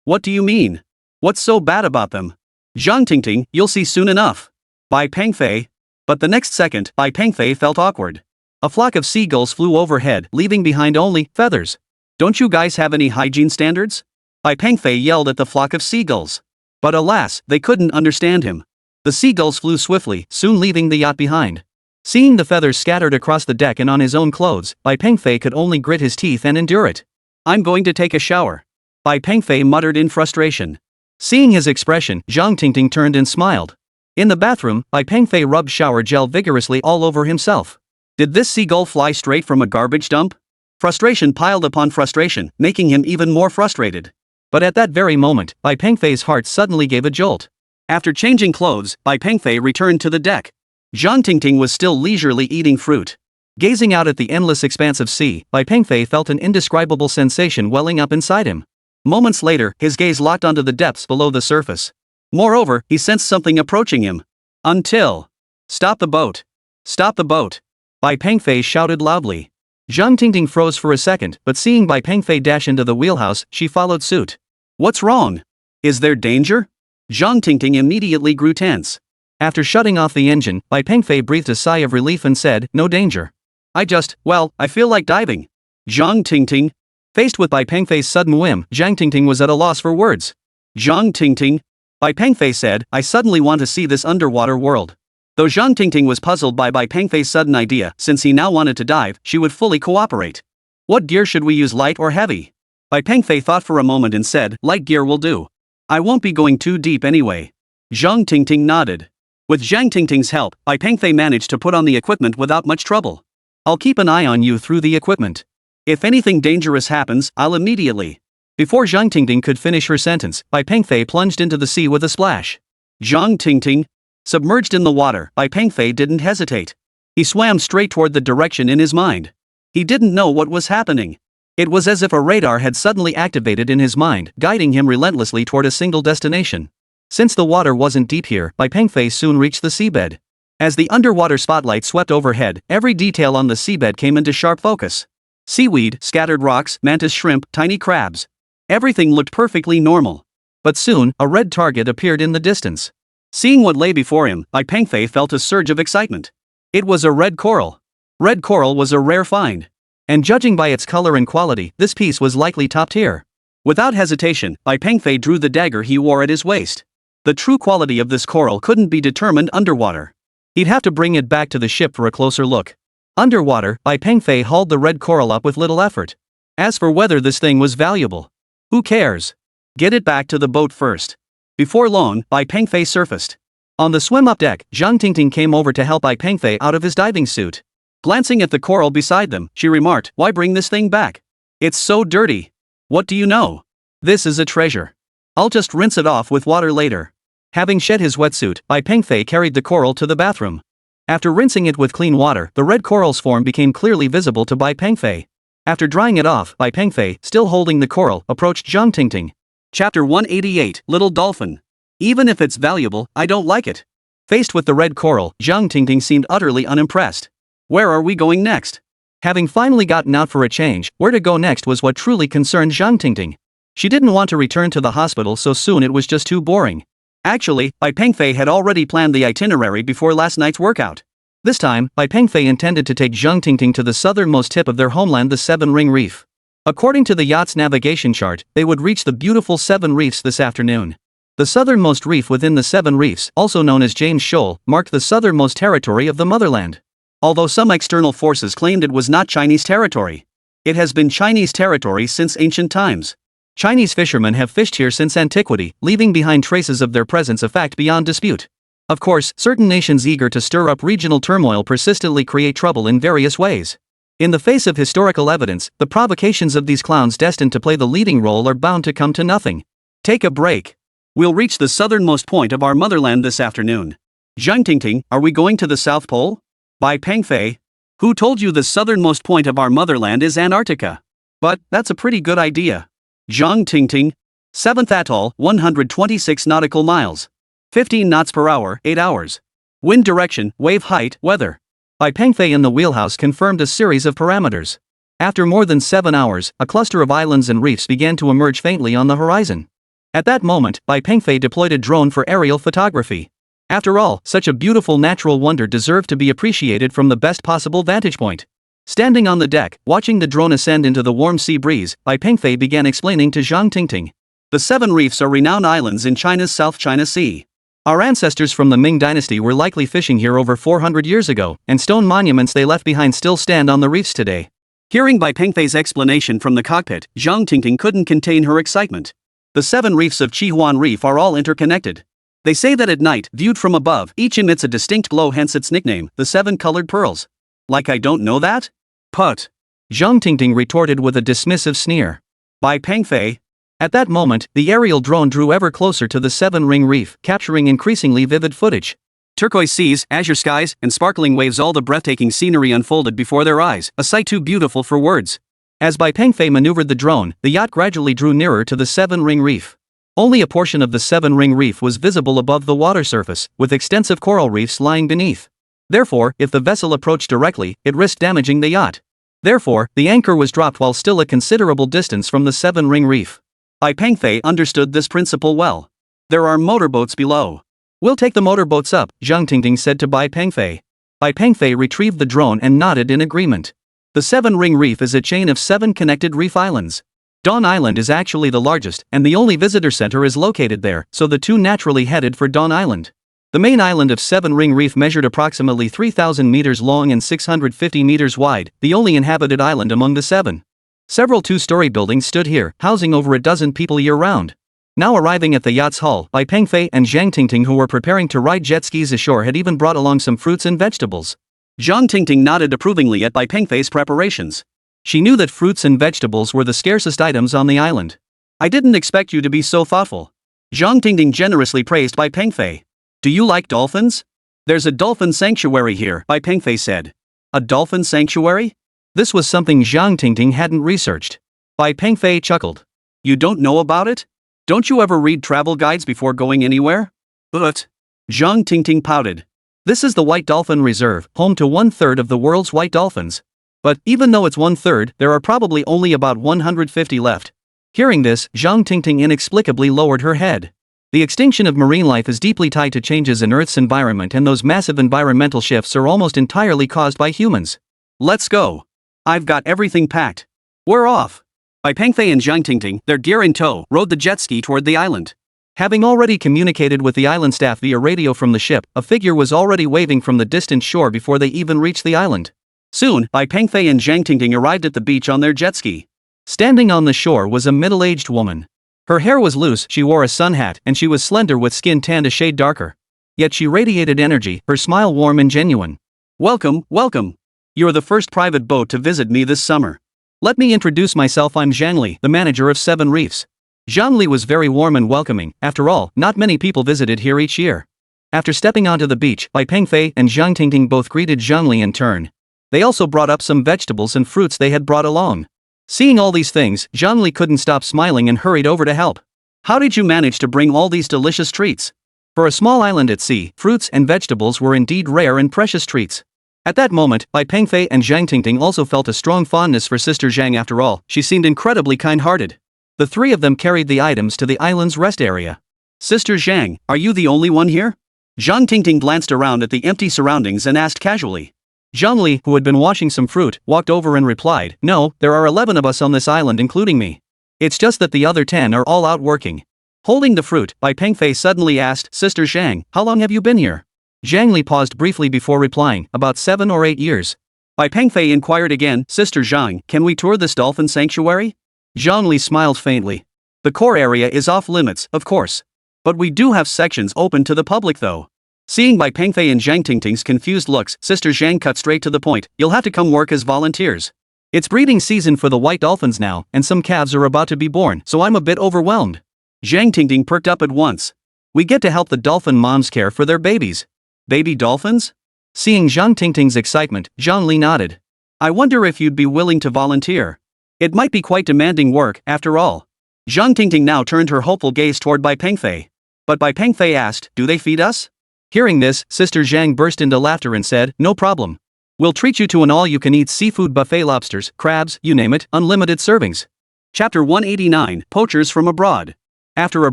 A: What do you mean? What's so bad about them? Zhang Tingting, you'll see soon enough. Bai Pengfei? But the next second, Bai Pengfei felt awkward. A flock of seagulls flew overhead, leaving behind only feathers. Don't you guys have any hygiene standards? Bai Pengfei yelled at the flock of seagulls. But alas, they couldn't understand him. The seagulls flew swiftly, soon leaving the yacht behind. Seeing the feathers scattered across the deck and on his own clothes, Bai Pengfei could only grit his teeth and endure it. I'm going to take a shower. Bai Pengfei muttered in frustration. Seeing his expression, Zhang Tingting turned and smiled. In the bathroom, Bai Pengfei rubbed shower gel vigorously all over himself. Did this seagull fly straight from a garbage dump? Frustration piled upon frustration, making him even more frustrated. But at that very moment, Bai Pengfei's heart suddenly gave a jolt. After changing clothes, Bai Pengfei returned to the deck. Zhang Tingting was still leisurely eating fruit. Gazing out at the endless expanse of sea, Bai Pengfei felt an indescribable sensation welling up inside him. Moments later, his gaze locked onto the depths below the surface. Moreover, he sensed something approaching him. Until. Stop the boat. Stop the boat. Bai Pengfei shouted loudly. Zhang Tingting froze for a second, but seeing Bai Pengfei dash into the wheelhouse, she followed suit. What's wrong? Is there danger? Zhang Tingting immediately grew tense. After shutting off the engine, Bai Pengfei breathed a sigh of relief and said, no danger. I feel like diving. Zhang Tingting. Faced with Bai Pengfei's sudden whim, Zhang Tingting was at a loss for words. Zhang Tingting. Bai Pengfei said, I suddenly want to see this underwater world. Though Zhang Tingting was puzzled by Bai Pengfei's sudden idea, since he now wanted to dive, she would fully cooperate. What gear should we use, light or heavy? Bai Pengfei thought for a moment and said, light gear will do. I won't be going too deep anyway. Zhang Tingting nodded. With Zhang Tingting's help, Bai Pengfei managed to put on the equipment without much trouble. I'll keep an eye on you through the equipment. If anything dangerous happens, I'll immediately. Before Zhang Tingting could finish her sentence, Bai Pengfei plunged into the sea with a splash. Zhang Tingting. Submerged in the water, Bai Pengfei didn't hesitate. He swam straight toward the direction in his mind. He didn't know what was happening. It was as if a radar had suddenly activated in his mind, guiding him relentlessly toward a single destination. Since the water wasn't deep here, Bai Pengfei soon reached the seabed. As the underwater spotlight swept overhead, every detail on the seabed came into sharp focus. Seaweed, scattered rocks, mantis shrimp, tiny crabs. Everything looked perfectly normal. But soon, a red target appeared in the distance. Seeing what lay before him, Bai Pengfei felt a surge of excitement. It was a red coral. Red coral was a rare find. And judging by its color and quality, this piece was likely top tier. Without hesitation, Bai Pengfei drew the dagger he wore at his waist. The true quality of this coral couldn't be determined underwater. He'd have to bring it back to the ship for a closer look. Underwater, Bai Pengfei hauled the red coral up with little effort. As for whether this thing was valuable, who cares? Get it back to the boat first. Before long, Bai Pengfei surfaced. On the swim-up deck, Zhang Tingting came over to help Bai Pengfei out of his diving suit. Glancing at the coral beside them, she remarked, why bring this thing back? It's so dirty. What do you know? This is a treasure. I'll just rinse it off with water later. Having shed his wetsuit, Bai Pengfei carried the coral to the bathroom. After rinsing it with clean water, the red coral's form became clearly visible to Bai Pengfei. After drying it off, Bai Pengfei, still holding the coral, approached Zhang Tingting. Chapter 188, Little Dolphin. Even if it's valuable, I don't like it. Faced with the red coral, Zhang Tingting seemed utterly unimpressed. Where are we going next? Having finally gotten out for a change, where to go next was what truly concerned Zhang Tingting. She didn't want to return to the hospital so soon, it was just too boring. Actually, Bai Pengfei had already planned the itinerary before last night's workout. This time, Bai Pengfei intended to take Zhang Tingting to the southernmost tip of their homeland, the Seven Ring Reef. According to the yacht's navigation chart, they would reach the beautiful Seven Reefs this afternoon. The southernmost reef within the Seven Reefs, also known as James Shoal, marked the southernmost territory of the motherland. Although some external forces claimed it was not Chinese territory, it has been Chinese territory since ancient times. Chinese fishermen have fished here since antiquity, leaving behind traces of their presence, a fact beyond dispute. Of course, certain nations eager to stir up regional turmoil persistently create trouble in various ways. In the face of historical evidence, the provocations of these clowns destined to play the leading role are bound to come to nothing. Take a break. We'll reach the southernmost point of our motherland this afternoon. Zhang Tingting, are we going to the South Pole? Bai Pengfei. Who told you the southernmost point of our motherland is Antarctica? But, that's a pretty good idea. Zhang Tingting. 7th atoll, 126 nautical miles. 15 knots per hour, 8 hours. Wind direction, wave height, weather. Bai Pengfei in the wheelhouse confirmed a series of parameters. After more than 7 hours, a cluster of islands and reefs began to emerge faintly on the horizon. At that moment, Bai Pengfei deployed a drone for aerial photography. After all, such a beautiful natural wonder deserved to be appreciated from the best possible vantage point. Standing on the deck, watching the drone ascend into the warm sea breeze, Bai Pengfei began explaining to Zhang Tingting. The Seven Reefs are renowned islands in China's South China Sea. Our ancestors from the Ming dynasty were likely fishing here over 400 years ago, and stone monuments they left behind still stand on the reefs today. Hearing Bai Pengfei's explanation from the cockpit, Zhang Tingting couldn't contain her excitement. The 7 reefs of Qihuan Reef are all interconnected. They say that at night, viewed from above, each emits a distinct glow, hence its nickname, the 7 colored pearls. Like I don't know that? Put. Zhang Tingting retorted with a dismissive sneer. Bai Pengfei. At that moment, the aerial drone drew ever closer to the Seven Ring Reef, capturing increasingly vivid footage. Turquoise seas, azure skies, and sparkling waves, all the breathtaking scenery unfolded before their eyes, a sight too beautiful for words. As Bai Pengfei maneuvered the drone, the yacht gradually drew nearer to the Seven Ring Reef. Only a portion of the Seven Ring Reef was visible above the water surface, with extensive coral reefs lying beneath. Therefore, if the vessel approached directly, it risked damaging the yacht. Therefore, the anchor was dropped while still a considerable distance from the Seven Ring Reef. Bai Pengfei understood this principle well. There are motorboats below. We'll take the motorboats up, Zhang Tingting said to Bai Pengfei. Bai Pengfei retrieved the drone and nodded in agreement. The Seven Ring Reef is a chain of 7 connected reef islands. Dawn Island is actually the largest, and the only visitor center is located there, so the two naturally headed for Dawn Island. The main island of Seven Ring Reef measured approximately 3,000 meters long and 650 meters wide, the only inhabited island among the 7. Several 2-story buildings stood here, housing over a dozen people year-round. Now arriving at the yacht's hull, Bai Pengfei and Zhang Tingting, who were preparing to ride jet skis ashore, had even brought along some fruits and vegetables. Zhang Tingting nodded approvingly at Bai Pengfei's preparations. She knew that fruits and vegetables were the scarcest items on the island. I didn't expect you to be so thoughtful. Zhang Tingting generously praised Bai Pengfei. Do you like dolphins? There's a dolphin sanctuary here, Bai Pengfei said. A dolphin sanctuary? This was something Zhang Tingting hadn't researched. Bai Pengfei chuckled. You don't know about it? Don't you ever read travel guides before going anywhere? But. Zhang Tingting pouted. This is the White Dolphin Reserve, home to 1/3 of the world's white dolphins. But, even though it's 1/3, there are probably only about 150 left. Hearing this, Zhang Tingting inexplicably lowered her head. The extinction of marine life is deeply tied to changes in Earth's environment, and those massive environmental shifts are almost entirely caused by humans. Let's go. I've got everything packed. We're off. Bai Pengfei and Zhang Tingting, their gear in tow, rode the jet ski toward the island. Having already communicated with the island staff via radio from the ship, a figure was already waving from the distant shore before they even reached the island. Soon, Bai Pengfei and Zhang Tingting arrived at the beach on their jet ski. Standing on the shore was a middle-aged woman. Her hair was loose, she wore a sun hat, and she was slender with skin tanned a shade darker. Yet she radiated energy, her smile warm and genuine. Welcome, welcome. You're the first private boat to visit me this summer. Let me introduce myself, I'm Zhang Li, the manager of 7 Reefs. Zhang Li was very warm and welcoming, after all, not many people visited here each year. After stepping onto the beach, Bai Pengfei and Zhang Tingting both greeted Zhangli in turn. They also brought up some vegetables and fruits they had brought along. Seeing all these things, Zhangli couldn't stop smiling and hurried over to help. How did you manage to bring all these delicious treats? For a small island at sea, fruits and vegetables were indeed rare and precious treats. At that moment, Bai Pengfei and Zhang Tingting also felt a strong fondness for Sister Zhang. After all, she seemed incredibly kind-hearted. The three of them carried the items to the island's rest area. Sister Zhang, are you the only one here? Zhang Tingting glanced around at the empty surroundings and asked casually. Zhangli, who had been washing some fruit, walked over and replied, "No, there are 11 of us on this island including me. It's just that the other 10 are all out working." Holding the fruit, Bai Pengfei suddenly asked, "Sister Zhang, how long have you been here?" Zhangli paused briefly before replying, "About 7 or 8 years." Bai Pengfei inquired again, "Sister Zhang, can we tour this dolphin sanctuary?" Zhangli smiled faintly. "The core area is off limits, of course. But we do have sections open to the public though." Seeing Bai Pengfei and Zhang Tingting's confused looks, Sister Zhang cut straight to the point, "You'll have to come work as volunteers. It's breeding season for the white dolphins now, and some calves are about to be born, so I'm a bit overwhelmed." Zhang Tingting perked up at once. "We get to help the dolphin moms care for their babies." "Baby dolphins?" Seeing Zhang Tingting's excitement, Zhangli nodded. "I wonder if you'd be willing to volunteer. It might be quite demanding work, after all." Zhang Tingting now turned her hopeful gaze toward Bai Pengfei. But Bai Pengfei asked, "Do they feed us?" Hearing this, Sister Zhang burst into laughter and said, "No problem. We'll treat you to an all-you-can-eat seafood buffet, lobsters, crabs, you name it, unlimited servings." Chapter 189, Poachers from Abroad. After a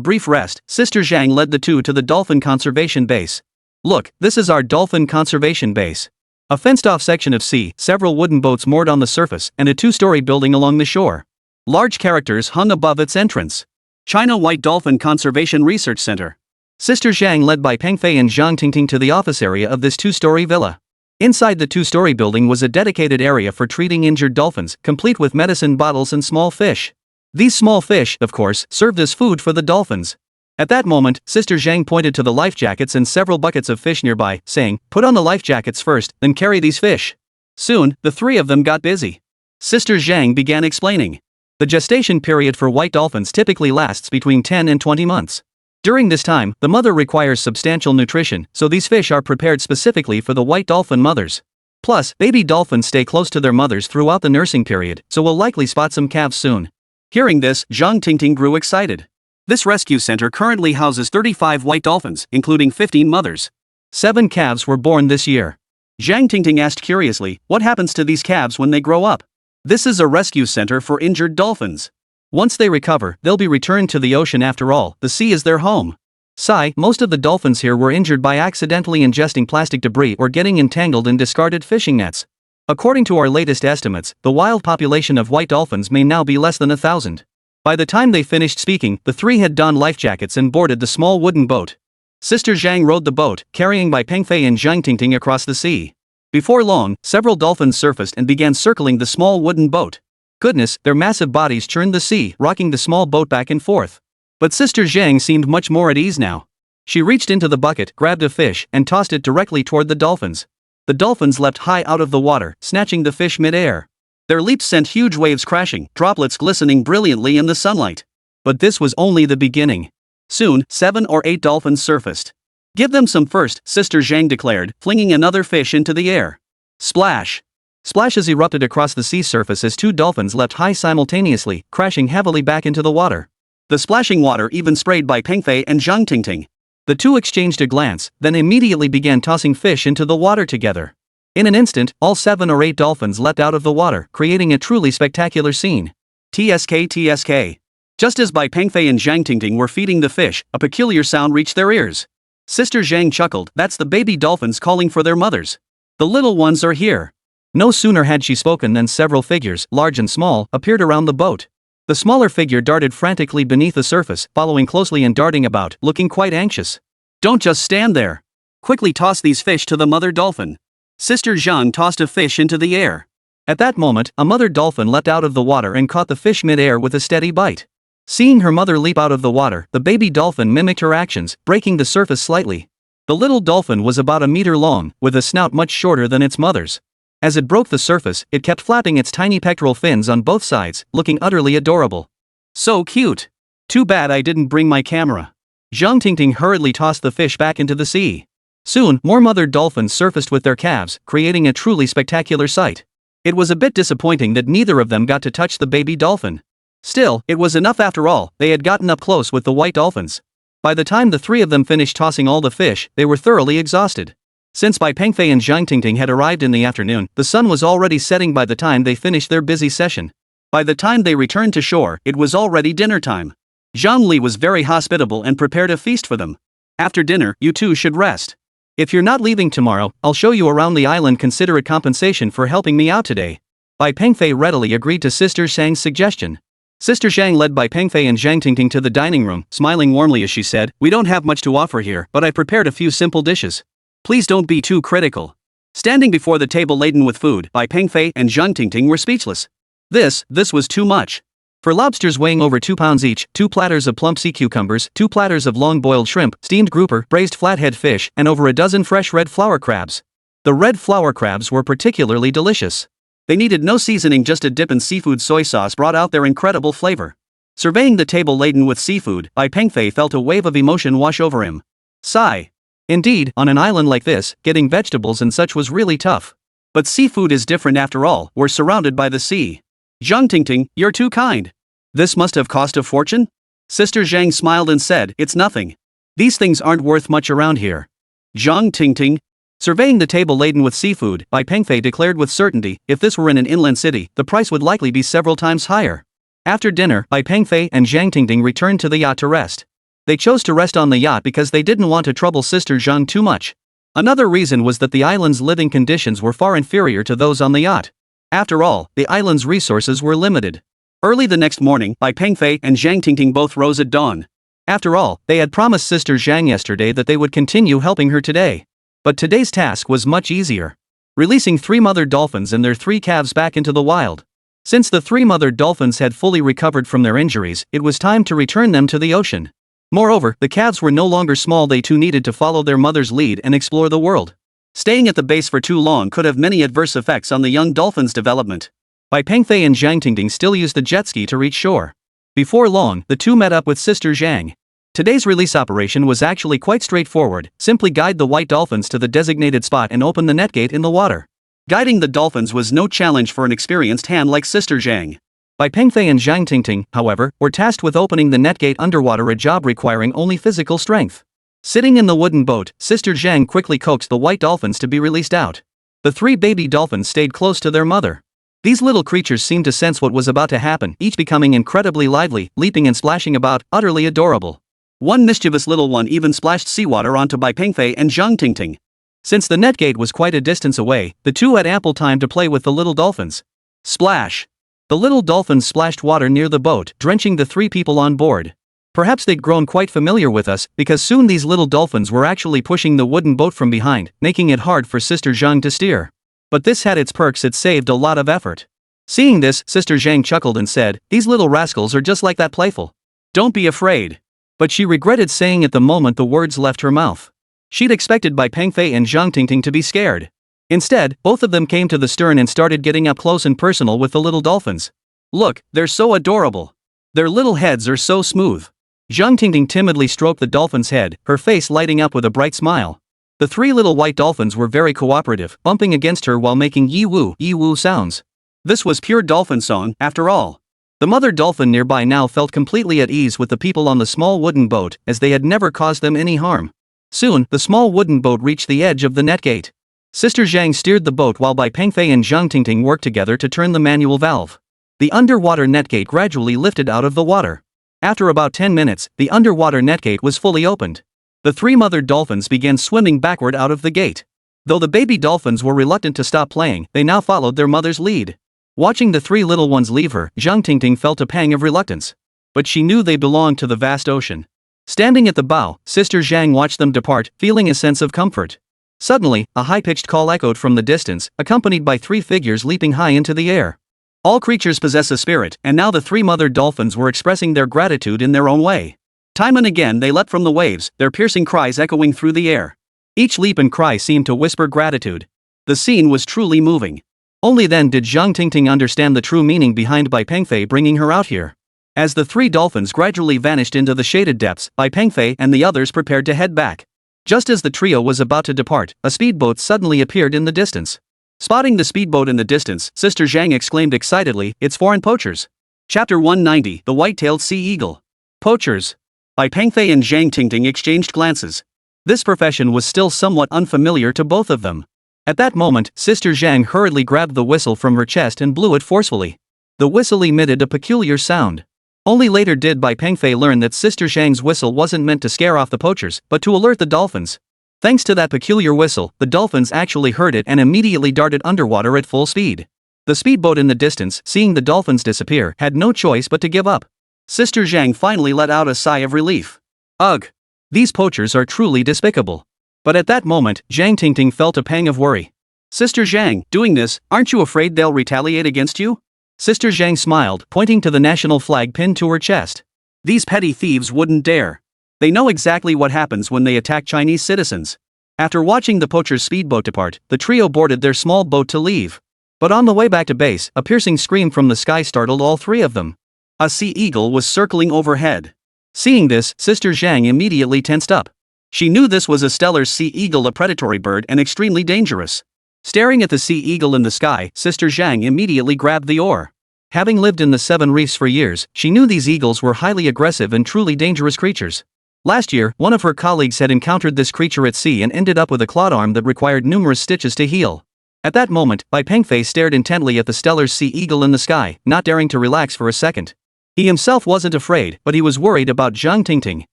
A: brief rest, Sister Zhang led the two to the dolphin conservation base. "Look, this is our dolphin conservation base. A fenced-off section of sea, several wooden boats moored on the surface, and a two-story building along the shore. Large characters hung above its entrance. China White Dolphin Conservation Research Center." Sister Zhang led Bai Pengfei and Zhang Tingting to the office area of this two-story villa. Inside the two-story building was a dedicated area for treating injured dolphins, complete with medicine bottles and small fish. These small fish, of course, served as food for the dolphins. At that moment, Sister Zhang pointed to the life jackets and several buckets of fish nearby, saying, "Put on the life jackets first, then carry these fish." Soon, the three of them got busy. Sister Zhang began explaining. The gestation period for white dolphins typically lasts between 10 and 20 months. During this time, the mother requires substantial nutrition, so these fish are prepared specifically for the white dolphin mothers. Plus, baby dolphins stay close to their mothers throughout the nursing period, so we'll likely spot some calves soon. Hearing this, Zhang Tingting grew excited. This rescue center currently houses 35 white dolphins, including 15 mothers. 7 calves were born this year. Zhang Tingting asked curiously, "What happens to these calves when they grow up?" "This is a rescue center for injured dolphins. Once they recover, they'll be returned to the ocean. After all, the sea is their home." Sigh, most of the dolphins here were injured by accidentally ingesting plastic debris or getting entangled in discarded fishing nets. According to our latest estimates, the wild population of white dolphins may now be less than 1,000. By the time they finished speaking, the three had donned life jackets and boarded the small wooden boat. Sister Zhang rowed the boat, carrying Bai Pengfei and Zhang Tingting across the sea. Before long, several dolphins surfaced and began circling the small wooden boat. Goodness, their massive bodies churned the sea, rocking the small boat back and forth. But Sister Zhang seemed much more at ease now. She reached into the bucket, grabbed a fish, and tossed it directly toward the dolphins. The dolphins leapt high out of the water, snatching the fish mid-air. Their leaps sent huge waves crashing, droplets glistening brilliantly in the sunlight. But this was only the beginning. Soon, 7 or 8 dolphins surfaced. "Give them some first," Sister Zhang declared, flinging another fish into the air. Splash! Splashes erupted across the sea surface as 2 dolphins leapt high simultaneously, crashing heavily back into the water. The splashing water even sprayed Bai Pengfei and Zhang Tingting. The two exchanged a glance, then immediately began tossing fish into the water together. In an instant, all 7 or 8 dolphins leapt out of the water, creating a truly spectacular scene. TSK TSK. Just as Bai Pengfei and Zhang Tingting were feeding the fish, a peculiar sound reached their ears. Sister Zhang chuckled, "That's the baby dolphins calling for their mothers. The little ones are here." No sooner had she spoken than several figures, large and small, appeared around the boat. The smaller figure darted frantically beneath the surface, following closely and darting about, looking quite anxious. "Don't just stand there. Quickly toss these fish to the mother dolphin." Sister Zhang tossed a fish into the air. At that moment, a mother dolphin leapt out of the water and caught the fish mid-air with a steady bite. Seeing her mother leap out of the water, the baby dolphin mimicked her actions, breaking the surface slightly. The little dolphin was about a meter long, with a snout much shorter than its mother's. As it broke the surface, it kept flapping its tiny pectoral fins on both sides, looking utterly adorable. "So cute. Too bad I didn't bring my camera." Zhang Tingting hurriedly tossed the fish back into the sea. Soon, more mother dolphins surfaced with their calves, creating a truly spectacular sight. It was a bit disappointing that neither of them got to touch the baby dolphin. Still, it was enough after all, they had gotten up close with the white dolphins. By the time the three of them finished tossing all the fish, they were thoroughly exhausted. Since Bai Pengfei and Zhang Tingting had arrived in the afternoon, the sun was already setting by the time they finished their busy session. By the time they returned to shore, it was already dinner time. Zhang Li was very hospitable and prepared a feast for them. After dinner, you two should rest. If you're not leaving tomorrow, I'll show you around the island. Consider it compensation for helping me out today. Bai Pengfei readily agreed to Sister Zhang's suggestion. Sister Zhang led Bai Pengfei and Zhang Tingting to the dining room, smiling warmly as she said, "We don't have much to offer here, but I prepared a few simple dishes. Please don't be too critical." Standing before the table laden with food, Bai Pengfei and Zhang Tingting were speechless. This was too much. For lobsters weighing over 2 pounds each, 2 platters of plump sea cucumbers, 2 platters of long-boiled shrimp, steamed grouper, braised flathead fish, and over a dozen fresh red flower crabs. The red flower crabs were particularly delicious. They needed no seasoning, just a dip in seafood soy sauce brought out their incredible flavor. Surveying the table laden with seafood, Bai Pengfei felt a wave of emotion wash over him. Sigh. Indeed, on an island like this, getting vegetables and such was really tough. But seafood is different after all, we're surrounded by the sea. Zhang Tingting, you're too kind. This must have cost a fortune? Sister Zhang smiled and said, "It's nothing. These things aren't worth much around here." Zhang Tingting. Surveying the table laden with seafood, Bai Pengfei declared with certainty, if this were in an inland city, the price would likely be several times higher. After dinner, Bai Pengfei and Zhang Tingting returned to the yacht to rest. They chose to rest on the yacht because they didn't want to trouble Sister Zhang too much. Another reason was that the island's living conditions were far inferior to those on the yacht. After all, the island's resources were limited. Early the next morning, Bai Pengfei and Zhang Tingting both rose at dawn. After all, they had promised Sister Zhang yesterday that they would continue helping her today. But today's task was much easier. Releasing 3 mother dolphins and their 3 calves back into the wild. Since the 3 mother dolphins had fully recovered from their injuries, it was time to return them to the ocean. Moreover, the calves were no longer small, they too needed to follow their mother's lead and explore the world. Staying at the base for too long could have many adverse effects on the young dolphins' development. Bai Pengfei and Zhang Tingting still used the jet ski to reach shore. Before long, the two met up with Sister Zhang. Today's release operation was actually quite straightforward, simply guide the white dolphins to the designated spot and open the net gate in the water. Guiding the dolphins was no challenge for an experienced hand like Sister Zhang. Bai Pengfei and Zhang Tingting, however, were tasked with opening the net gate underwater, a job requiring only physical strength. Sitting in the wooden boat, Sister Zhang quickly coaxed the white dolphins to be released out. The 3 baby dolphins stayed close to their mother. These little creatures seemed to sense what was about to happen, each becoming incredibly lively, leaping and splashing about, utterly adorable. One mischievous little one even splashed seawater onto Bai Pengfei and Zhang Tingting. Since the net gate was quite a distance away, the two had ample time to play with the little dolphins. Splash! The little dolphins splashed water near the boat, drenching the 3 people on board. Perhaps they'd grown quite familiar with us, because soon these little dolphins were actually pushing the wooden boat from behind, making it hard for Sister Zhang to steer. But this had its perks, it saved a lot of effort. Seeing this, Sister Zhang chuckled and said, "These little rascals are just like that, playful. Don't be afraid." But she regretted saying it the moment the words left her mouth. She'd expected Bai Pengfei and Zhang Tingting to be scared. Instead, both of them came to the stern and started getting up close and personal with the little dolphins. "Look, they're so adorable. Their little heads are so smooth." Zhang Tingting timidly stroked the dolphin's head, her face lighting up with a bright smile. The 3 little white dolphins were very cooperative, bumping against her while making yee-woo sounds. This was pure dolphin song, after all. The mother dolphin nearby now felt completely at ease with the people on the small wooden boat, as they had never caused them any harm. Soon, the small wooden boat reached the edge of the net gate. Sister Zhang steered the boat while Bai Pengfei and Zhang Tingting worked together to turn the manual valve. The underwater net gate gradually lifted out of the water. After about 10 minutes, the underwater net gate was fully opened. The 3 mother dolphins began swimming backward out of the gate. Though the baby dolphins were reluctant to stop playing, they now followed their mother's lead. Watching the 3 little ones leave her, Zhang Tingting felt a pang of reluctance. But she knew they belonged to the vast ocean. Standing at the bow, Sister Zhang watched them depart, feeling a sense of comfort. Suddenly, a high-pitched call echoed from the distance, accompanied by 3 figures leaping high into the air. All creatures possess a spirit, and now the 3 mother dolphins were expressing their gratitude in their own way. Time and again they leapt from the waves, their piercing cries echoing through the air. Each leap and cry seemed to whisper gratitude. The scene was truly moving. Only then did Zhang Tingting understand the true meaning behind Bai Pengfei bringing her out here. As the 3 dolphins gradually vanished into the shaded depths, Bai Pengfei and the others prepared to head back. Just as the trio was about to depart, a speedboat suddenly appeared in the distance. Spotting the speedboat in the distance, Sister Zhang exclaimed excitedly, "It's foreign poachers." Chapter 190, The White-tailed Sea Eagle. Poachers. Bai Pengfei and Zhang Tingting exchanged glances. This profession was still somewhat unfamiliar to both of them. At that moment, Sister Zhang hurriedly grabbed the whistle from her chest and blew it forcefully. The whistle emitted a peculiar sound. Only later did Bai Pengfei learn that Sister Zhang's whistle wasn't meant to scare off the poachers, but to alert the dolphins. Thanks to that peculiar whistle, the dolphins actually heard it and immediately darted underwater at full speed. The speedboat in the distance, seeing the dolphins disappear, had no choice but to give up. Sister Zhang finally let out a sigh of relief. Ugh! These poachers are truly despicable. But at that moment, Zhang Tingting felt a pang of worry. Sister Zhang, doing this, aren't you afraid they'll retaliate against you? Sister Zhang smiled, pointing to the national flag pinned to her chest. These petty thieves wouldn't dare. They know exactly what happens when they attack Chinese citizens. After watching the poachers' speedboat depart, the trio boarded their small boat to leave. But on the way back to base, a piercing scream from the sky startled all three of them. A sea eagle was circling overhead. Seeing this, Sister Zhang immediately tensed up. She knew this was a stellar sea eagle, a predatory bird and extremely dangerous. Staring at the sea eagle in the sky, Sister Zhang immediately grabbed the oar. Having lived in the Seven Reefs for years, she knew these eagles were highly aggressive and truly dangerous creatures. Last year, one of her colleagues had encountered this creature at sea and ended up with a clawed arm that required numerous stitches to heal. At that moment, Bai Pengfei stared intently at the stellar sea eagle in the sky, not daring to relax for a second. He himself wasn't afraid, but he was worried about Zhang Tingting.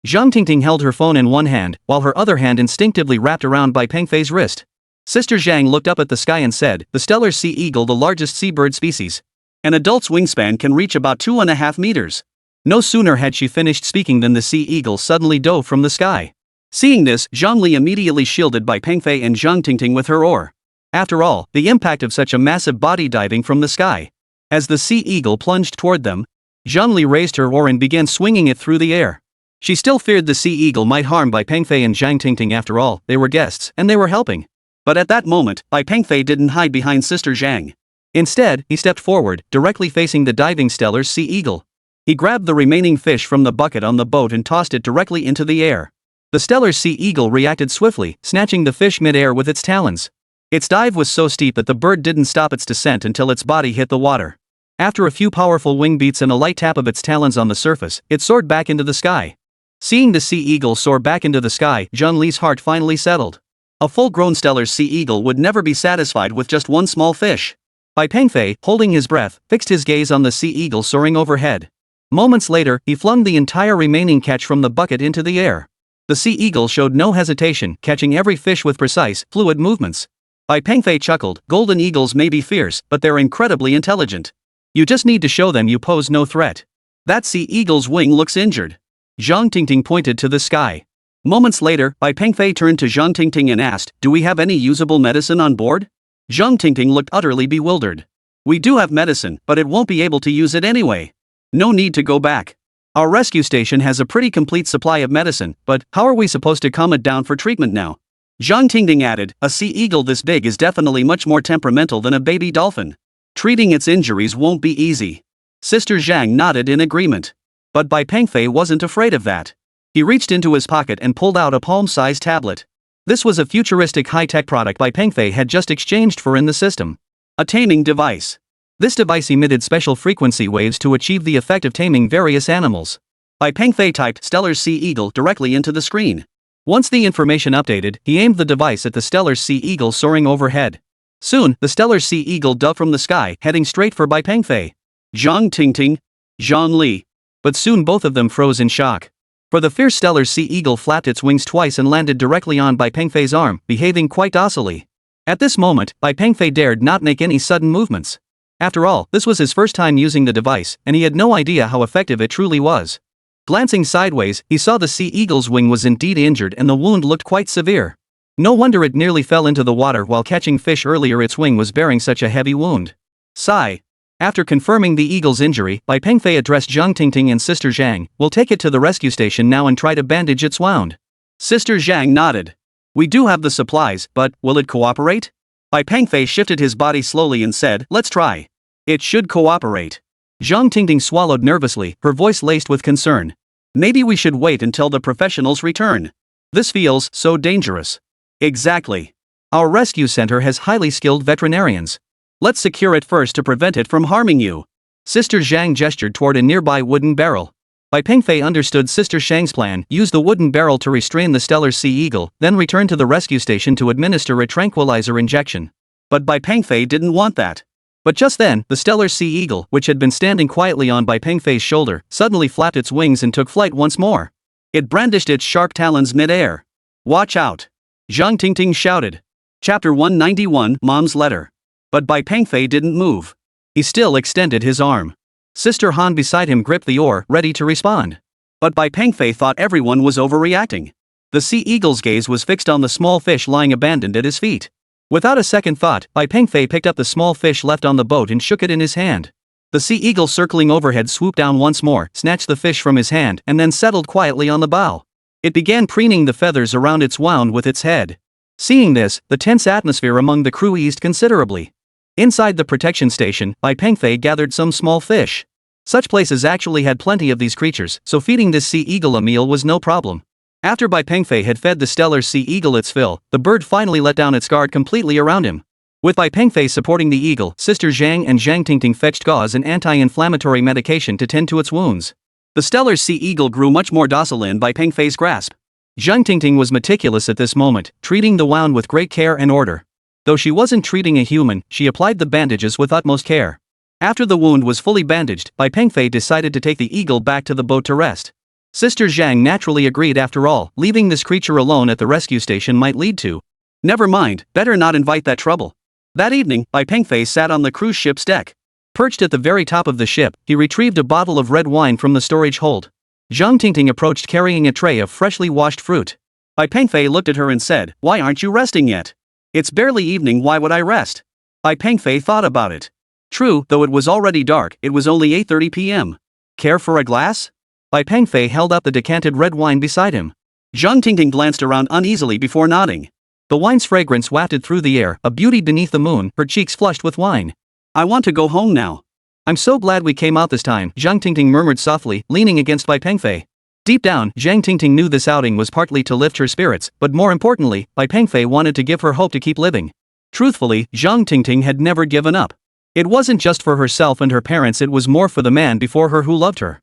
A: Zhang Tingting held her phone in one hand, while her other hand instinctively wrapped around Bai Pengfei's wrist. Sister Zhang looked up at the sky and said, "The stellar sea eagle, the largest seabird species. An adult's wingspan can reach about 2.5 meters. No sooner had she finished speaking than the sea eagle suddenly dove from the sky. Seeing this, Zhang Li immediately shielded Bai Pengfei and Zhang Tingting with her oar. After all, the impact of such a massive body diving from the sky. As the sea eagle plunged toward them, Zhang Li raised her oar and began swinging it through the air. She still feared the sea eagle might harm Bai Pengfei and Zhang Tingting. After all, they were guests, and they were helping. But at that moment, Bai Pengfei didn't hide behind Sister Zhang. Instead, he stepped forward, directly facing the diving stellar sea eagle. He grabbed the remaining fish from the bucket on the boat and tossed it directly into the air. The stellar sea eagle reacted swiftly, snatching the fish mid-air with its talons. Its dive was so steep that the bird didn't stop its descent until its body hit the water. After a few powerful wing beats and a light tap of its talons on the surface, it soared back into the sky. Seeing the sea eagle soar back into the sky, Zhang Li's heart finally settled. A full-grown stellar sea eagle would never be satisfied with just one small fish. Bai Pengfei, holding his breath, fixed his gaze on the sea eagle soaring overhead. Moments later, he flung the entire remaining catch from the bucket into the air. The sea eagle showed no hesitation, catching every fish with precise, fluid movements. Bai Pengfei chuckled, "Golden eagles may be fierce, but they're incredibly intelligent. You just need to show them you pose no threat." That sea eagle's wing looks injured. Zhang Tingting pointed to the sky. Moments later, Bai Pengfei turned to Zhang Tingting and asked, "Do we have any usable medicine on board?" Zhang Tingting looked utterly bewildered. "We do have medicine, but it won't be able to use it anyway. No need to go back. Our rescue station has a pretty complete supply of medicine, but how are we supposed to calm it down for treatment now?" Zhang Tingting added, "A sea eagle this big is definitely much more temperamental than a baby dolphin. Treating its injuries won't be easy." Sister Zhang nodded in agreement. But Bai Pengfei wasn't afraid of that. He reached into his pocket and pulled out a palm-sized tablet. This was a futuristic high-tech product Bai Pengfei had just exchanged for in the system. A taming device. This device emitted special frequency waves to achieve the effect of taming various animals. Bai Pengfei typed "Stellar Sea Eagle" directly into the screen. Once the information updated, he aimed the device at the stellar sea eagle soaring overhead. Soon, the stellar sea eagle dove from the sky, heading straight for Bai Pengfei. Zhang Tingting, Zhang Li. But soon both of them froze in shock. For the fierce stellar sea eagle flapped its wings twice and landed directly on Bai Pengfei's arm, behaving quite docilely. At this moment, Bai Pengfei dared not make any sudden movements. After all, this was his first time using the device, and he had no idea how effective it truly was. Glancing sideways, he saw the sea eagle's wing was indeed injured and the wound looked quite severe. No wonder it nearly fell into the water while catching fish earlier. Its wing was bearing such a heavy wound. Sigh. After confirming the eagle's injury, Bai Pengfei addressed Zhang Tingting and Sister Zhang. "We'll take it to the rescue station now and try to bandage its wound." Sister Zhang nodded. "We do have the supplies, but will it cooperate?" Bai Pengfei shifted his body slowly and said, "Let's try. It should cooperate." Zhang Tingting swallowed nervously, her voice laced with concern. "Maybe we should wait until the professionals return." This feels so dangerous. Exactly. Our rescue center has highly skilled veterinarians. Let's secure it first to prevent it from harming you. Sister Zhang gestured toward a nearby wooden barrel. Bai Pengfei understood Sister Shang's plan, used the wooden barrel to restrain the stellar sea eagle, then returned to the rescue station to administer a tranquilizer injection. But Bai Pengfei didn't want that. But just then, the stellar sea eagle, which had been standing quietly on Bai Pengfei's shoulder, suddenly flapped its wings and took flight once more. It brandished its sharp talons mid-air. Watch out! Zhang Tingting shouted. Chapter 191, Mom's Letter. But Bai Pengfei didn't move. He still extended his arm. Sister Han beside him gripped the oar, ready to respond. But Bai Pengfei thought everyone was overreacting. The sea eagle's gaze was fixed on the small fish lying abandoned at his feet. Without a second thought, Bai Pengfei picked up the small fish left on the boat and shook it in his hand. The sea eagle circling overhead swooped down once more, snatched the fish from his hand, and then settled quietly on the bow. It began preening the feathers around its wound with its head. Seeing this, the tense atmosphere among the crew eased considerably. Inside the protection station, Bai Pengfei gathered some small fish. Such places actually had plenty of these creatures, so feeding this sea eagle a meal was no problem. After Bai Pengfei had fed the stellar sea eagle its fill, the bird finally let down its guard completely around him. With Bai Pengfei supporting the eagle, Sister Zhang and Zhang Tingting fetched gauze and anti-inflammatory medication to tend to its wounds. The stellar sea eagle grew much more docile in Bai Pengfei's grasp. Zhang Tingting was meticulous at this moment, treating the wound with great care and order. Though she wasn't treating a human, she applied the bandages with utmost care. After the wound was fully bandaged, Bai Pengfei decided to take the eagle back to the boat to rest. Sister Zhang naturally agreed after all, leaving this creature alone at the rescue station might lead to. Never mind, better not invite that trouble. That evening, Bai Pengfei sat on the cruise ship's deck. Perched at the very top of the ship, he retrieved a bottle of red wine from the storage hold. Zhang Tingting approached carrying a tray of freshly washed fruit. Bai Pengfei looked at her and said, "Why aren't you resting yet? It's barely evening, why would I rest?" Bai Pengfei thought about it. True, though it was already dark, it was only 8:30 p.m. Care for a glass? Bai Pengfei held up the decanted red wine beside him. Zhang Tingting glanced around uneasily before nodding. The wine's fragrance wafted through the air, a beauty beneath the moon, her cheeks flushed with wine. "I want to go home now." "I'm so glad we came out this time," Zhang Tingting murmured softly, leaning against Bai Pengfei. Deep down, Zhang Tingting knew this outing was partly to lift her spirits, but more importantly, Bai Pengfei wanted to give her hope to keep living. Truthfully, Zhang Tingting had never given up. It wasn't just for herself and her parents, it was more for the man before her who loved her.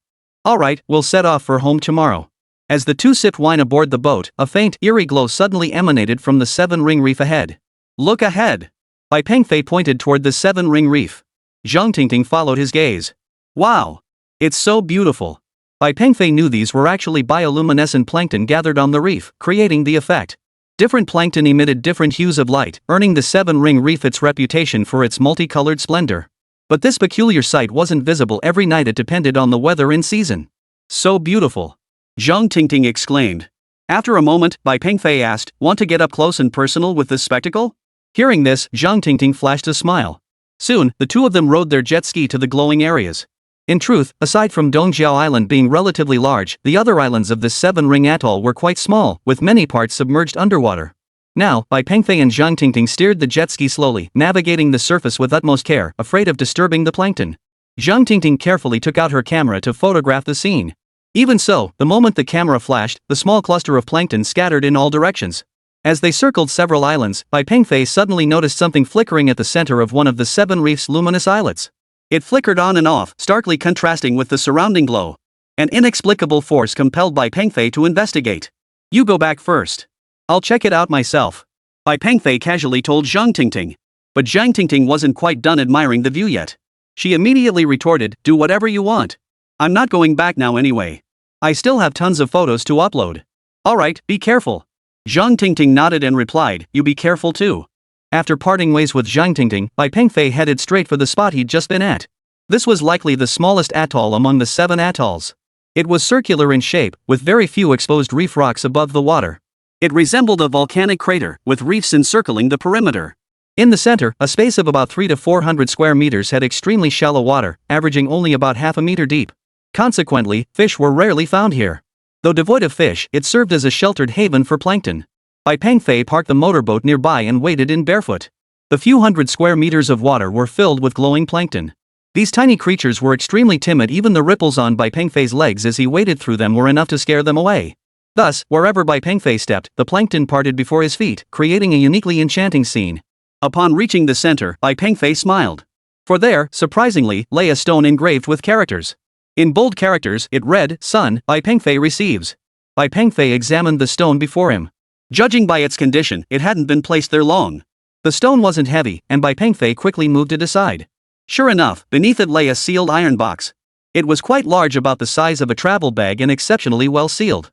A: "Alright, we'll set off for home tomorrow." As the two sipped wine aboard the boat, a faint, eerie glow suddenly emanated from the seven-ring reef ahead. "Look ahead!" Bai Pengfei pointed toward the seven-ring reef. Zhang Tingting followed his gaze. "Wow! It's so beautiful." Bai Pengfei knew these were actually bioluminescent plankton gathered on the reef, creating the effect. Different plankton emitted different hues of light, earning the seven-ring reef its reputation for its multicolored splendor. But this peculiar sight wasn't visible every night, it depended on the weather in season. "So beautiful!" Zhang Tingting exclaimed. After a moment, Bai Pengfei asked, "Want to get up close and personal with this spectacle?" Hearing this, Zhang Tingting flashed a smile. Soon, the two of them rode their jet ski to the glowing areas. In truth, aside from Dongjiao Island being relatively large, the other islands of this seven-ring atoll were quite small, with many parts submerged underwater. Now, Bai Pengfei and Zhang Tingting steered the jet ski slowly, navigating the surface with utmost care, afraid of disturbing the plankton. Zhang Tingting carefully took out her camera to photograph the scene. Even so, the moment the camera flashed, the small cluster of plankton scattered in all directions. As they circled several islands, Bai Pengfei suddenly noticed something flickering at the center of one of the seven reef's luminous islets. It flickered on and off, starkly contrasting with the surrounding glow. An inexplicable force compelled Bai Pengfei to investigate. "You go back first. I'll check it out myself," Bai Pengfei casually told Zhang Tingting. But Zhang Tingting wasn't quite done admiring the view yet. She immediately retorted, "Do whatever you want. I'm not going back now anyway. I still have tons of photos to upload." "Alright, be careful." Zhang Tingting nodded and replied, "You be careful too." After parting ways with Zhang Tingting, Bai Pengfei headed straight for the spot he'd just been at. This was likely the smallest atoll among the 7 atolls. It was circular in shape, with very few exposed reef rocks above the water. It resembled a volcanic crater, with reefs encircling the perimeter. In the center, a space of about 300 to 400 square meters had extremely shallow water, averaging only about half a meter deep. Consequently, fish were rarely found here. Though devoid of fish, it served as a sheltered haven for plankton. Bai Pengfei parked the motorboat nearby and waded in barefoot. The few hundred square meters of water were filled with glowing plankton. These tiny creatures were extremely timid, even the ripples on Bai Pengfei's legs as he waded through them were enough to scare them away. Thus, wherever Bai Pengfei stepped, the plankton parted before his feet, creating a uniquely enchanting scene. Upon reaching the center, Bai Pengfei smiled. For there, surprisingly, lay a stone engraved with characters. In bold characters, it read, "Son, Bai Pengfei receives." Bai Pengfei examined the stone before him. Judging by its condition, it hadn't been placed there long. The stone wasn't heavy, and Bai Pengfei quickly moved it aside. Sure enough, beneath it lay a sealed iron box. It was quite large, about the size of a travel bag, and exceptionally well sealed.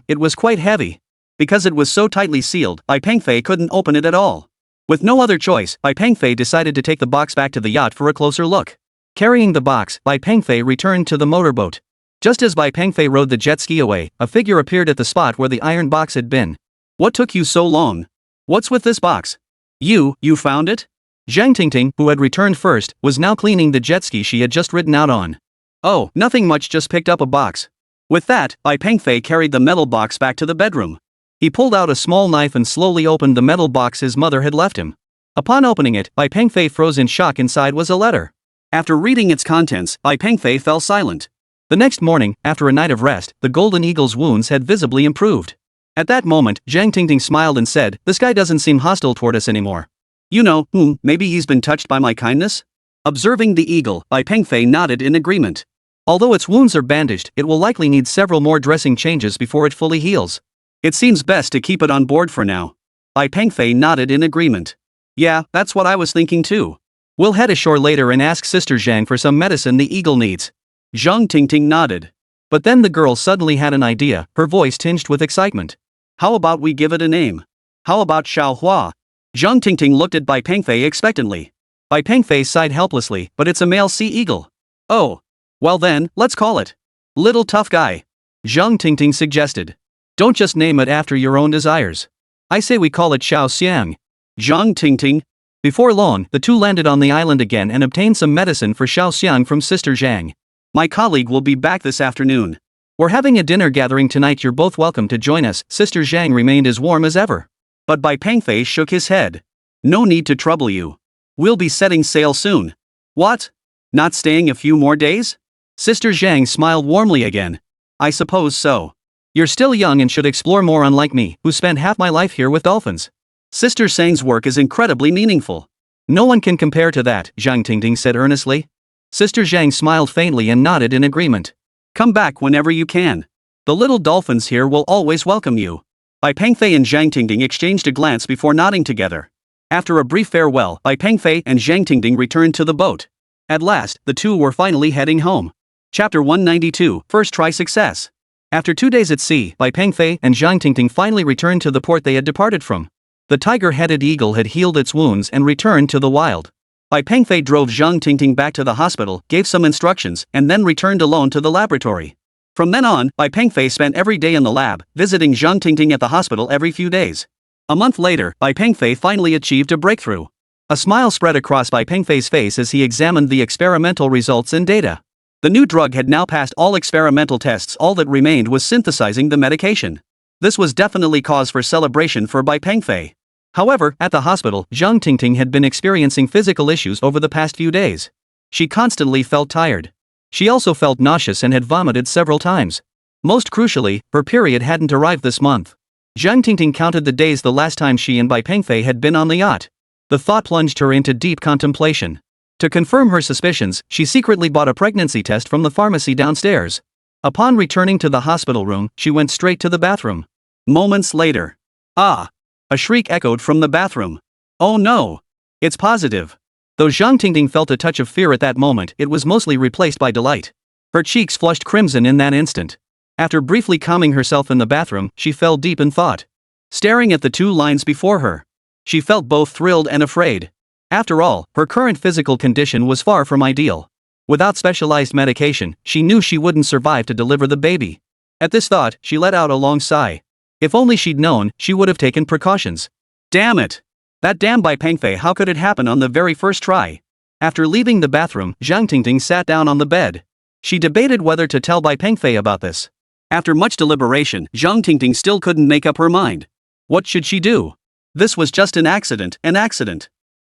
A: It was quite heavy. Because it was so tightly sealed, Bai Pengfei couldn't open it at all. With no other choice, Bai Pengfei decided to take the box back to the yacht for a closer look. Carrying the box, Bai Pengfei returned to the motorboat. Just as Bai Pengfei rode the jet ski away, a figure appeared at the spot where the iron box had been. "What took you so long? What's with this box? You found it?" Zhang Tingting, who had returned first, was now cleaning the jet ski she had just ridden out on. "Oh, nothing much, just picked up a box." With that, Bai Pengfei carried the metal box back to the bedroom. He pulled out a small knife and slowly opened the metal box his mother had left him. Upon opening it, Bai Pengfei froze in shock. Inside was a letter. After reading its contents, Bai Pengfei fell silent. The next morning, after a night of rest, the golden eagle's wounds had visibly improved. At that moment, Zhang Tingting smiled and said, "This guy doesn't seem hostile toward us anymore. You know, maybe he's been touched by my kindness?" Observing the eagle, Bai Pengfei nodded in agreement. Although its wounds are bandaged, it will likely need several more dressing changes before it fully heals. It seems best to keep it on board for now. Bai Pengfei nodded in agreement. "Yeah, that's what I was thinking too. We'll head ashore later and ask Sister Zhang for some medicine the eagle needs." Zhang Tingting nodded. But then the girl suddenly had an idea, her voice tinged with excitement. "How about we give it a name? How about Xiao Hua?" Zhang Tingting looked at Bai Pengfei expectantly. Bai Pengfei sighed helplessly, "But it's a male sea eagle." "Oh. Well then, let's call it Little Tough Guy," Zhang Tingting suggested. "Don't just name it after your own desires. I say we call it Xiao Xiang." Zhang Tingting. Before long, the two landed on the island again and obtained some medicine for Xiao Xiang from Sister Zhang. "My colleague will be back this afternoon. We're having a dinner gathering tonight. You're both welcome to join us." Sister Zhang remained as warm as ever. But Bai Pengfei shook his head. "No need to trouble you. We'll be setting sail soon." "What? Not staying a few more days?" Sister Zhang smiled warmly again. "I suppose so. You're still young and should explore more, unlike me, who spent half my life here with dolphins. Sister Zhang's work is incredibly meaningful." "No one can compare to that," Zhang Tingting said earnestly. Sister Zhang smiled faintly and nodded in agreement. "Come back whenever you can. The little dolphins here will always welcome you." Bai Pengfei and Zhang Tingting exchanged a glance before nodding together. After a brief farewell, Bai Pengfei and Zhang Tingting returned to the boat. At last, the two were finally heading home. Chapter 192, First Try Success. After 2 days at sea, Bai Pengfei and Zhang Tingting finally returned to the port they had departed from. The tiger-headed eagle had healed its wounds and returned to the wild. Bai Pengfei drove Zhang Tingting back to the hospital, gave some instructions, and then returned alone to the laboratory. From then on, Bai Pengfei spent every day in the lab, visiting Zhang Tingting at the hospital every few days. A month later, Bai Pengfei finally achieved a breakthrough. A smile spread across Bai Pengfei's face as he examined the experimental results and data. The new drug had now passed all experimental tests. All that remained was synthesizing the medication. This was definitely cause for celebration for Bai Pengfei. However, at the hospital, Zhang Tingting had been experiencing physical issues over the past few days. She constantly felt tired. She also felt nauseous and had vomited several times. Most crucially, her period hadn't arrived this month. Zhang Tingting counted the days the last time she and Bai Pengfei had been on the yacht. The thought plunged her into deep contemplation. To confirm her suspicions, she secretly bought a pregnancy test from the pharmacy downstairs. Upon returning to the hospital room, she went straight to the bathroom. Moments later. "Ah!" A shriek echoed from the bathroom. "Oh no! It's positive." Though Zhang Tingting felt a touch of fear at that moment, it was mostly replaced by delight. Her cheeks flushed crimson in that instant. After briefly calming herself in the bathroom, she fell deep in thought. Staring at the two lines before her, she felt both thrilled and afraid. After all, her current physical condition was far from ideal. Without specialized medication, she knew she wouldn't survive to deliver the baby. At this thought, she let out a long sigh. If only she'd known, she would have taken precautions. Damn it! That damn Bai Pengfei, how could it happen on the very first try? After leaving the bathroom, Zhang Tingting sat down on the bed. She debated whether to tell Bai Pengfei about this. After much deliberation, Zhang Tingting still couldn't make up her mind. What should she do? This was just an accident.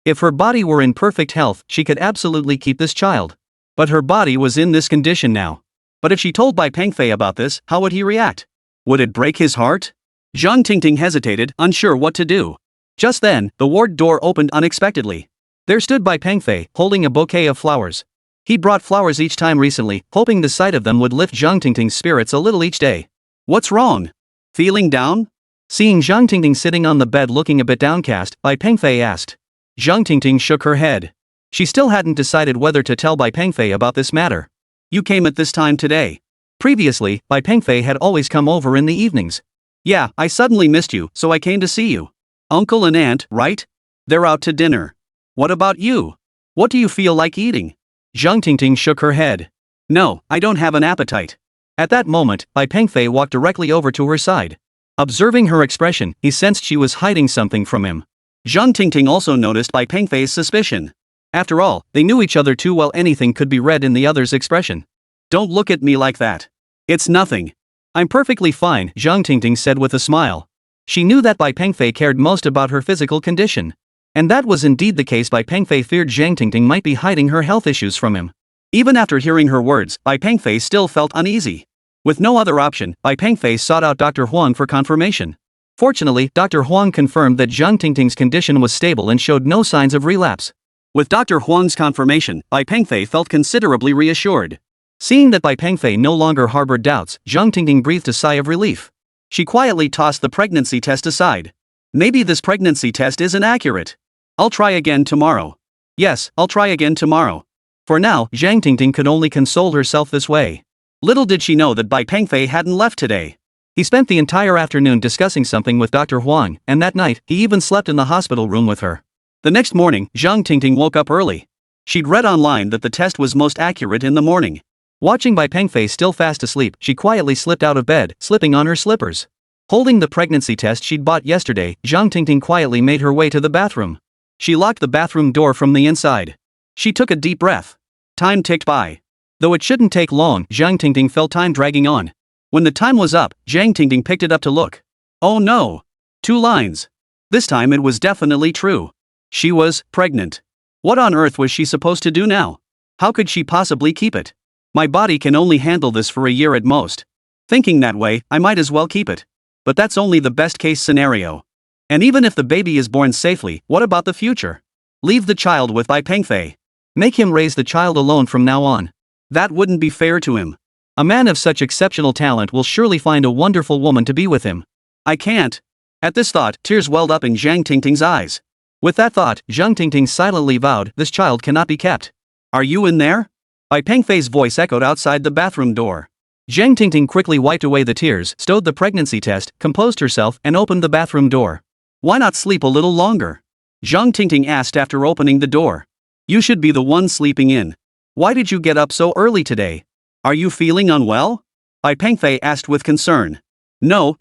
A: If her body were in perfect health, she could absolutely keep this child. But her body was in this condition now. But if she told Bai Pengfei about this, how would he react? Would it break his heart? Zhang Tingting hesitated, unsure what to do. Just then, the ward door opened unexpectedly. There stood Bai Pengfei, holding a bouquet of flowers. He'd brought flowers each time recently, hoping the sight of them would lift Zhang Tingting's spirits a little each day. What's wrong? Feeling down? Seeing Zhang Tingting sitting on the bed looking a bit downcast, Bai Pengfei asked. Zhang Tingting shook her head. She still hadn't decided whether to tell Bai Pengfei about this matter. You came at this time today. Previously, Bai Pengfei had always come over in the evenings. Yeah, I suddenly missed you, so I came to see you. Uncle and aunt, right? They're out to dinner. What about you? What do you feel like eating? Zhang Tingting shook her head. No, I don't have an appetite. At that moment, Bai Pengfei walked directly over to her side. Observing her expression, he sensed she was hiding something from him. Zhang Tingting also noticed Bai Pengfei's suspicion. After all, they knew each other too well, anything could be read in the other's expression. Don't look at me like that. It's nothing. I'm perfectly fine, Zhang Tingting said with a smile. She knew that Bai Pengfei cared most about her physical condition. And that was indeed the case. Bai Pengfei feared Zhang Tingting might be hiding her health issues from him. Even after hearing her words, Bai Pengfei still felt uneasy. With no other option, Bai Pengfei sought out Dr. Huang for confirmation. Fortunately, Dr. Huang confirmed that Zhang Tingting's condition was stable and showed no signs of relapse. With Dr. Huang's confirmation, Bai Pengfei felt considerably reassured. Seeing that Bai Pengfei no longer harbored doubts, Zhang Tingting breathed a sigh of relief. She quietly tossed the pregnancy test aside. Maybe this pregnancy test isn't accurate. I'll try again tomorrow. Yes, I'll try again tomorrow. For now, Zhang Tingting could only console herself this way. Little did she know that Bai Pengfei hadn't left today. He spent the entire afternoon discussing something with Dr. Huang, and that night, he even slept in the hospital room with her. The next morning, Zhang Tingting woke up early. She'd read online that the test was most accurate in the morning. Watching Bai Pengfei still fast asleep, she quietly slipped out of bed, slipping on her slippers. Holding the pregnancy test she'd bought yesterday, Zhang Tingting quietly made her way to the bathroom. She locked the bathroom door from the inside. She took a deep breath. Time ticked by. Though it shouldn't take long, Zhang Tingting felt time dragging on. When the time was up, Zhang Tingting picked it up to look. Oh no! 2 lines. This time it was definitely true. She was pregnant. What on earth was she supposed to do now? How could she possibly keep it? My body can only handle this for a year at most. Thinking that way, I might as well keep it. But that's only the best case scenario. And even if the baby is born safely, what about the future? Leave the child with Bai Pengfei. Make him raise the child alone from now on. That wouldn't be fair to him. A man of such exceptional talent will surely find a wonderful woman to be with him. I can't. At this thought, tears welled up in Zhang Tingting's eyes. With that thought, Zhang Tingting silently vowed, this child cannot be kept. Are you in there? Bai Pengfei's voice echoed outside the bathroom door. Zhang Tingting quickly wiped away the tears, stowed the pregnancy test, composed herself, and opened the bathroom door. Why not sleep a little longer? Zhang Tingting asked after opening the door. You should be the one sleeping in. Why did you get up so early today? Are you feeling unwell? Bai Pengfei asked with concern. No.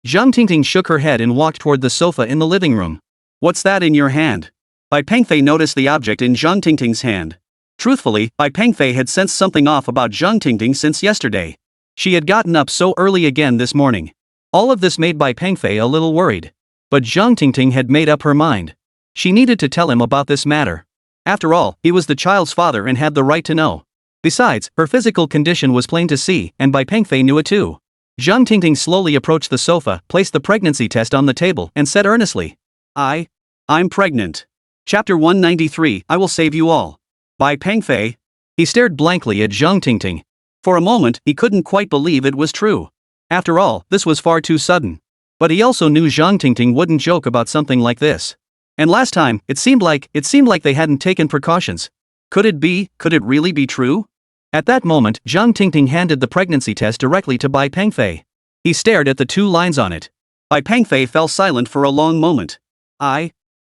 A: Zhang Tingting shook her head and walked toward the sofa in the living room. What's that in your hand? Bai Pengfei noticed the object in Zhang Tingting's hand. Truthfully, Bai Pengfei had sensed something off about Zhang Tingting since yesterday. She had gotten up so early again this morning. All of this made Bai Pengfei a little worried. But Zhang Tingting had made up her mind. She needed to tell him about this matter. After all, he was the child's father and had the right to know. Besides, her physical condition was plain to see, and Bai Pengfei knew it too. Zhang Tingting slowly approached the sofa, placed the pregnancy test on the table, and said earnestly, I'm pregnant. Chapter 193, I will save you all. Bai Pengfei. He stared blankly at Zhang Tingting. For a moment, he couldn't quite believe it was true. After all, this was far too sudden. But he also knew Zhang Tingting wouldn't joke about something like this. And last time, it seemed like they hadn't taken precautions. Could it really be true? At that moment, Zhang Tingting handed the pregnancy test directly to Bai Pengfei. He stared at the 2 lines on it. Bai Pengfei fell silent for a long moment.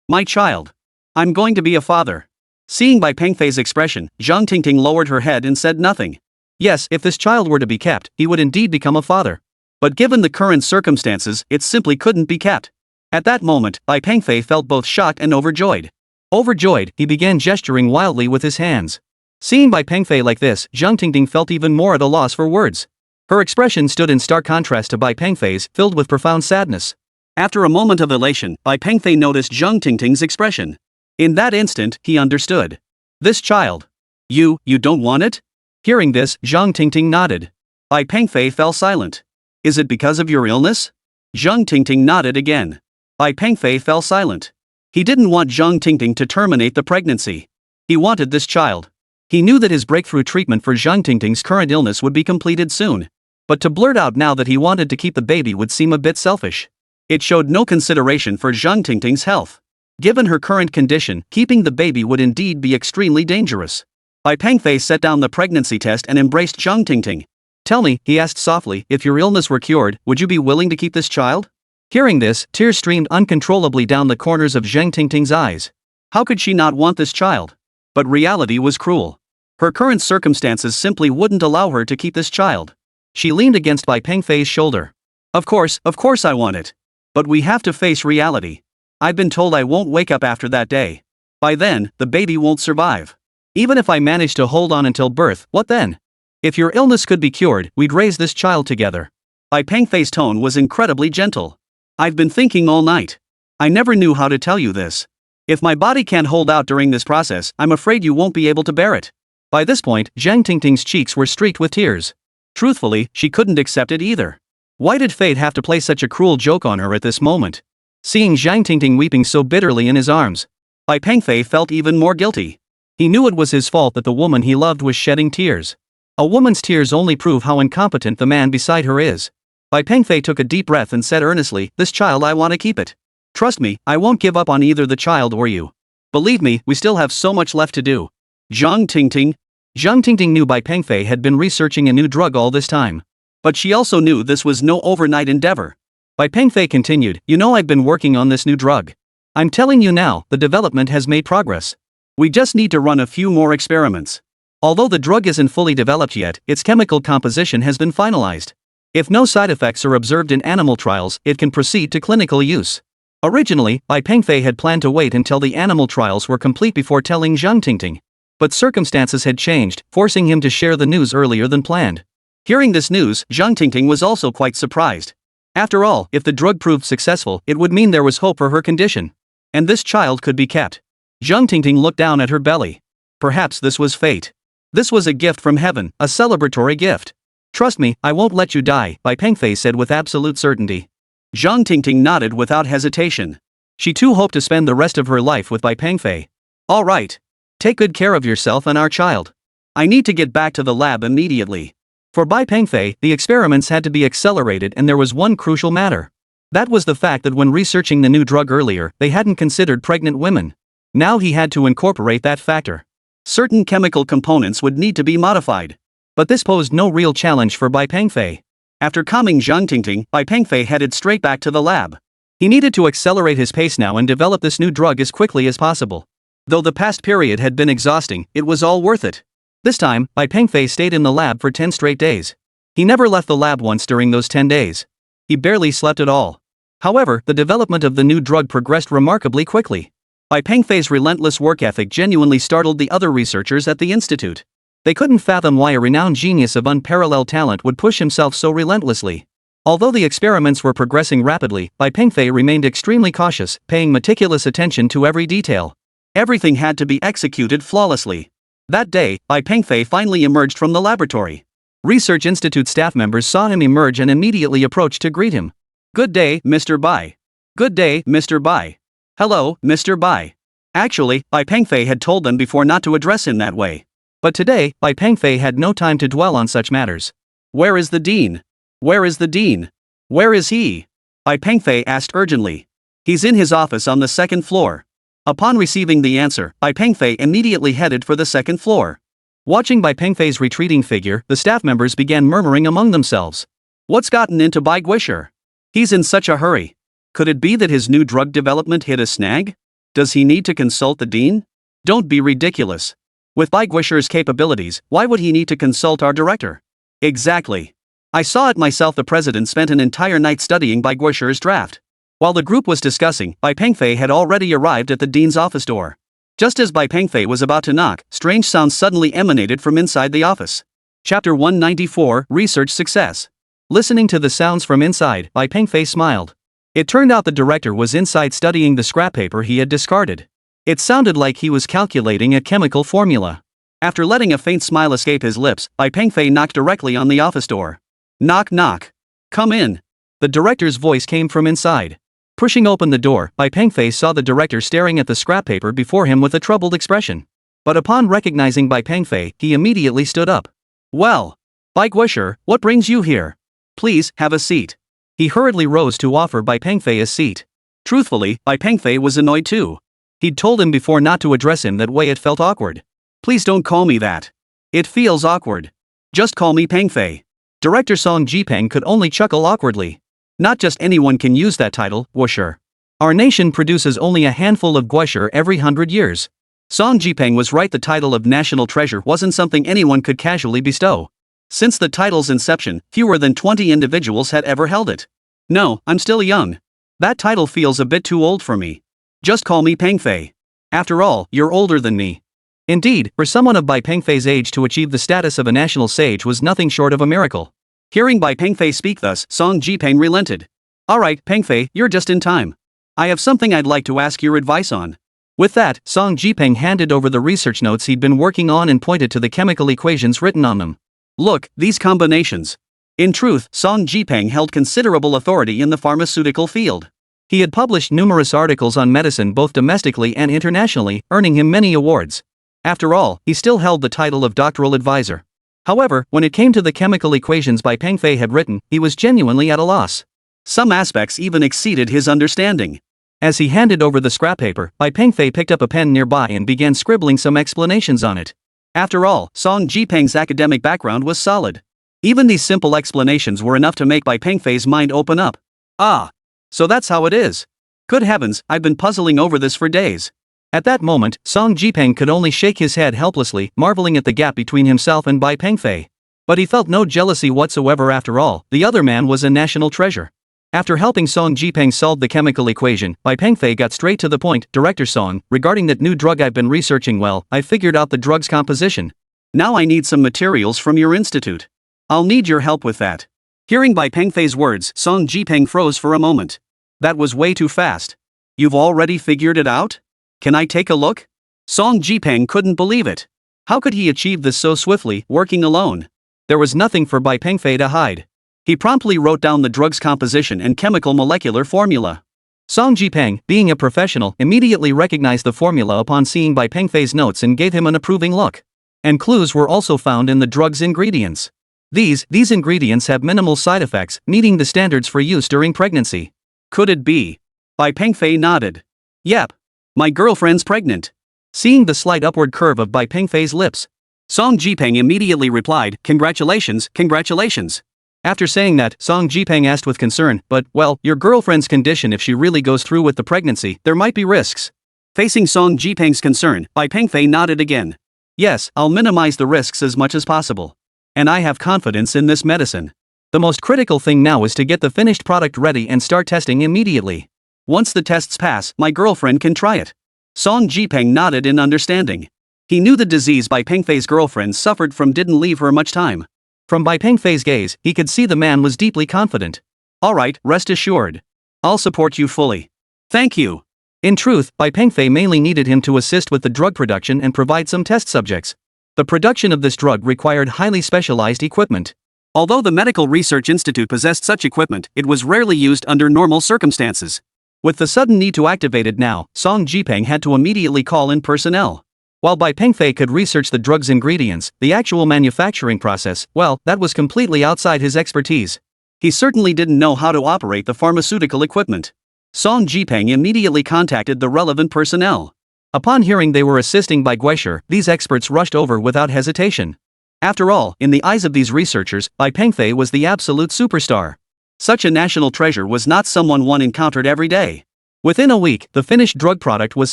A: My child. I'm going to be a father. Seeing Bai Pengfei's expression, Zhang Tingting lowered her head and said nothing. Yes, if this child were to be kept, he would indeed become a father. But given the current circumstances, it simply couldn't be kept. At that moment, Bai Pengfei felt both shocked and overjoyed. Overjoyed, he began gesturing wildly with his hands. Seeing Bai Pengfei like this, Zhang Tingting felt even more at a loss for words. Her expression stood in stark contrast to Bai Pengfei's, filled with profound sadness. After a moment of elation, Bai Pengfei noticed Zhang Tingting's expression. In that instant, he understood. This child. You don't want it? Hearing this, Zhang Tingting nodded. Bai Pengfei fell silent. Is it because of your illness? Zhang Tingting nodded again. Bai Pengfei fell silent. He didn't want Zhang Tingting to terminate the pregnancy. He wanted this child. He knew that his breakthrough treatment for Zhang Tingting's current illness would be completed soon. But to blurt out now that he wanted to keep the baby would seem a bit selfish. It showed no consideration for Zhang Tingting's health. Given her current condition, keeping the baby would indeed be extremely dangerous. Bai Pengfei set down the pregnancy test and embraced Zhang Tingting. Tell me, he asked softly, if your illness were cured, would you be willing to keep this child? Hearing this, tears streamed uncontrollably down the corners of Zhang Tingting's eyes. How could she not want this child? But reality was cruel. Her current circumstances simply wouldn't allow her to keep this child. She leaned against Bai Pengfei's shoulder. Of course I want it. But we have to face reality. I've been told I won't wake up after that day. By then, the baby won't survive. Even if I manage to hold on until birth, what then? If your illness could be cured, we'd raise this child together. Bai Pengfei's tone was incredibly gentle. I've been thinking all night. I never knew how to tell you this. If my body can't hold out during this process, I'm afraid you won't be able to bear it. By this point, Zhang Tingting's cheeks were streaked with tears. Truthfully, she couldn't accept it either. Why did fate have to play such a cruel joke on her at this moment? Seeing Zhang Tingting weeping so bitterly in his arms, Bai Pengfei felt even more guilty. He knew it was his fault that the woman he loved was shedding tears. A woman's tears only prove how incompetent the man beside her is. Bai Pengfei took a deep breath and said earnestly, this child, I want to keep it. Trust me, I won't give up on either the child or you. Believe me, we still have so much left to do. Zhang Tingting knew Bai Pengfei had been researching a new drug all this time. But she also knew this was no overnight endeavor. Bai Pengfei continued, you know I've been working on this new drug. I'm telling you now, the development has made progress. We just need to run a few more experiments. Although the drug isn't fully developed yet, its chemical composition has been finalized. If no side effects are observed in animal trials, it can proceed to clinical use. Originally, Bai Pengfei had planned to wait until the animal trials were complete before telling Zhang Tingting. But circumstances had changed, forcing him to share the news earlier than planned. Hearing this news, Zhang Tingting was also quite surprised. After all, if the drug proved successful, it would mean there was hope for her condition. And this child could be kept. Zhang Tingting looked down at her belly. Perhaps this was fate. This was a gift from heaven, a celebratory gift. Trust me, I won't let you die, Bai Pengfei said with absolute certainty. Zhang Tingting nodded without hesitation. She too hoped to spend the rest of her life with Bai Pengfei. All right. Take good care of yourself and our child. I need to get back to the lab immediately. For Bai Pengfei, the experiments had to be accelerated and there was one crucial matter. That was the fact that when researching the new drug earlier, they hadn't considered pregnant women. Now he had to incorporate that factor. Certain chemical components would need to be modified. But this posed no real challenge for Bai Pengfei. After calming Zhang Tingting, Bai Pengfei headed straight back to the lab. He needed to accelerate his pace now and develop this new drug as quickly as possible. Though the past period had been exhausting, it was all worth it. This time, Bai Pengfei stayed in the lab for 10 straight days. He never left the lab once during those 10 days. He barely slept at all. However, the development of the new drug progressed remarkably quickly. Bai Pengfei's relentless work ethic genuinely startled the other researchers at the institute. They couldn't fathom why a renowned genius of unparalleled talent would push himself so relentlessly. Although the experiments were progressing rapidly, Bai Pengfei remained extremely cautious, paying meticulous attention to every detail. Everything had to be executed flawlessly. That day, Bai Pengfei finally emerged from the laboratory. Research Institute staff members saw him emerge and immediately approached to greet him. Good day, Mr. Bai. Good day, Mr. Bai. Hello, Mr. Bai. Actually, Bai Pengfei had told them before not to address him that way. But today, Bai Pengfei had no time to dwell on such matters. Where is the dean? Where is the dean? Where is he? Bai Pengfei asked urgently. He's in his office on the second floor. Upon receiving the answer, Bai Pengfei immediately headed for the second floor. Watching Bai Pengfei's retreating figure, the staff members began murmuring among themselves. What's gotten into Bai Guisher? He's in such a hurry. Could it be that his new drug development hit a snag? Does he need to consult the dean? Don't be ridiculous. With Bai Guisher's capabilities, why would he need to consult our director? Exactly. I saw it myself. The president spent an entire night studying Bai Guisher's draft. While the group was discussing, Bai Pengfei had already arrived at the dean's office door. Just as Bai Pengfei was about to knock, strange sounds suddenly emanated from inside the office. Chapter 194, Research Success. Listening to the sounds from inside, Bai Pengfei smiled. It turned out the director was inside studying the scrap paper he had discarded. It sounded like he was calculating a chemical formula. After letting a faint smile escape his lips, Bai Pengfei knocked directly on the office door. Knock knock. Come in. The director's voice came from inside. Pushing open the door, Bai Pengfei saw the director staring at the scrap paper before him with a troubled expression. But upon recognizing Bai Pengfei, he immediately stood up. Well, Bai Guosher, what brings you here? Please, have a seat. He hurriedly rose to offer Bai Pengfei a seat. Truthfully, Bai Pengfei was annoyed too. He'd told him before not to address him that way. It felt awkward. Please don't call me that. It feels awkward. Just call me Pengfei. Director Song Jipeng could only chuckle awkwardly. Not just anyone can use that title, Guosher. Our nation produces only a handful of Guosher every 100 years. Song Jipeng was right, the title of national treasure wasn't something anyone could casually bestow. Since the title's inception, fewer than 20 individuals had ever held it. No, I'm still young. That title feels a bit too old for me. Just call me Pengfei. After all, you're older than me. Indeed, for someone of Bai Pengfei's age to achieve the status of a national sage was nothing short of a miracle. Hearing Bai Pengfei speak thus, Song Jipeng relented. Alright, Pengfei, you're just in time. I have something I'd like to ask your advice on. With that, Song Jipeng handed over the research notes he'd been working on and pointed to the chemical equations written on them. Look, these combinations. In truth, Song Jipeng held considerable authority in the pharmaceutical field. He had published numerous articles on medicine both domestically and internationally, earning him many awards. After all, he still held the title of doctoral advisor. However, when it came to the chemical equations Bai Pengfei had written, he was genuinely at a loss. Some aspects even exceeded his understanding. As he handed over the scrap paper, Bai Pengfei picked up a pen nearby and began scribbling some explanations on it. After all, Song Jipeng's academic background was solid. Even these simple explanations were enough to make Bai Pengfei's mind open up. Ah, so that's how it is. Good heavens, I've been puzzling over this for days. At that moment, Song Jipeng could only shake his head helplessly, marveling at the gap between himself and Bai Pengfei. But he felt no jealousy whatsoever. After all, the other man was a national treasure. After helping Song Jipeng solve the chemical equation, Bai Pengfei got straight to the point. Director Song, regarding that new drug I've been researching, well, I figured out the drug's composition. Now I need some materials from your institute. I'll need your help with that. Hearing Bai Pengfei's words, Song Jipeng froze for a moment. That was way too fast. You've already figured it out? Can I take a look? Song Jipeng couldn't believe it. How could he achieve this so swiftly, working alone? There was nothing for Bai Pengfei to hide. He promptly wrote down the drug's composition and chemical molecular formula. Song Jipeng, being a professional, immediately recognized the formula upon seeing Bai Pengfei's notes and gave him an approving look. And clues were also found in the drug's ingredients. These ingredients have minimal side effects, meeting the standards for use during pregnancy. Could it be? Bai Pengfei nodded. Yep. My girlfriend's pregnant. Seeing the slight upward curve of Bai Pengfei's lips, Song Jipeng immediately replied, Congratulations, congratulations. After saying that, Song Jipeng asked with concern, but, well, your girlfriend's condition, if she really goes through with the pregnancy, there might be risks. Facing Song Jipeng's concern, Bai Pengfei nodded again. Yes, I'll minimize the risks as much as possible. And I have confidence in this medicine. The most critical thing now is to get the finished product ready and start testing immediately. Once the tests pass, my girlfriend can try it. Song Jipeng nodded in understanding. He knew the disease Bai Pengfei's girlfriend suffered from didn't leave her much time. From Bai Pengfei's gaze, he could see the man was deeply confident. Alright, rest assured. I'll support you fully. Thank you. In truth, Bai Pengfei mainly needed him to assist with the drug production and provide some test subjects. The production of this drug required highly specialized equipment. Although the Medical Research Institute possessed such equipment, it was rarely used under normal circumstances. With the sudden need to activate it now, Song Jipeng had to immediately call in personnel. While Bai Pengfei could research the drug's ingredients, the actual manufacturing process, well, that was completely outside his expertise. He certainly didn't know how to operate the pharmaceutical equipment. Song Jipeng immediately contacted the relevant personnel. Upon hearing they were assisting Bai Guosher, these experts rushed over without hesitation. After all, in the eyes of these researchers, Bai Pengfei was the absolute superstar. Such a national treasure was not someone one encountered every day. Within a week, the finished drug product was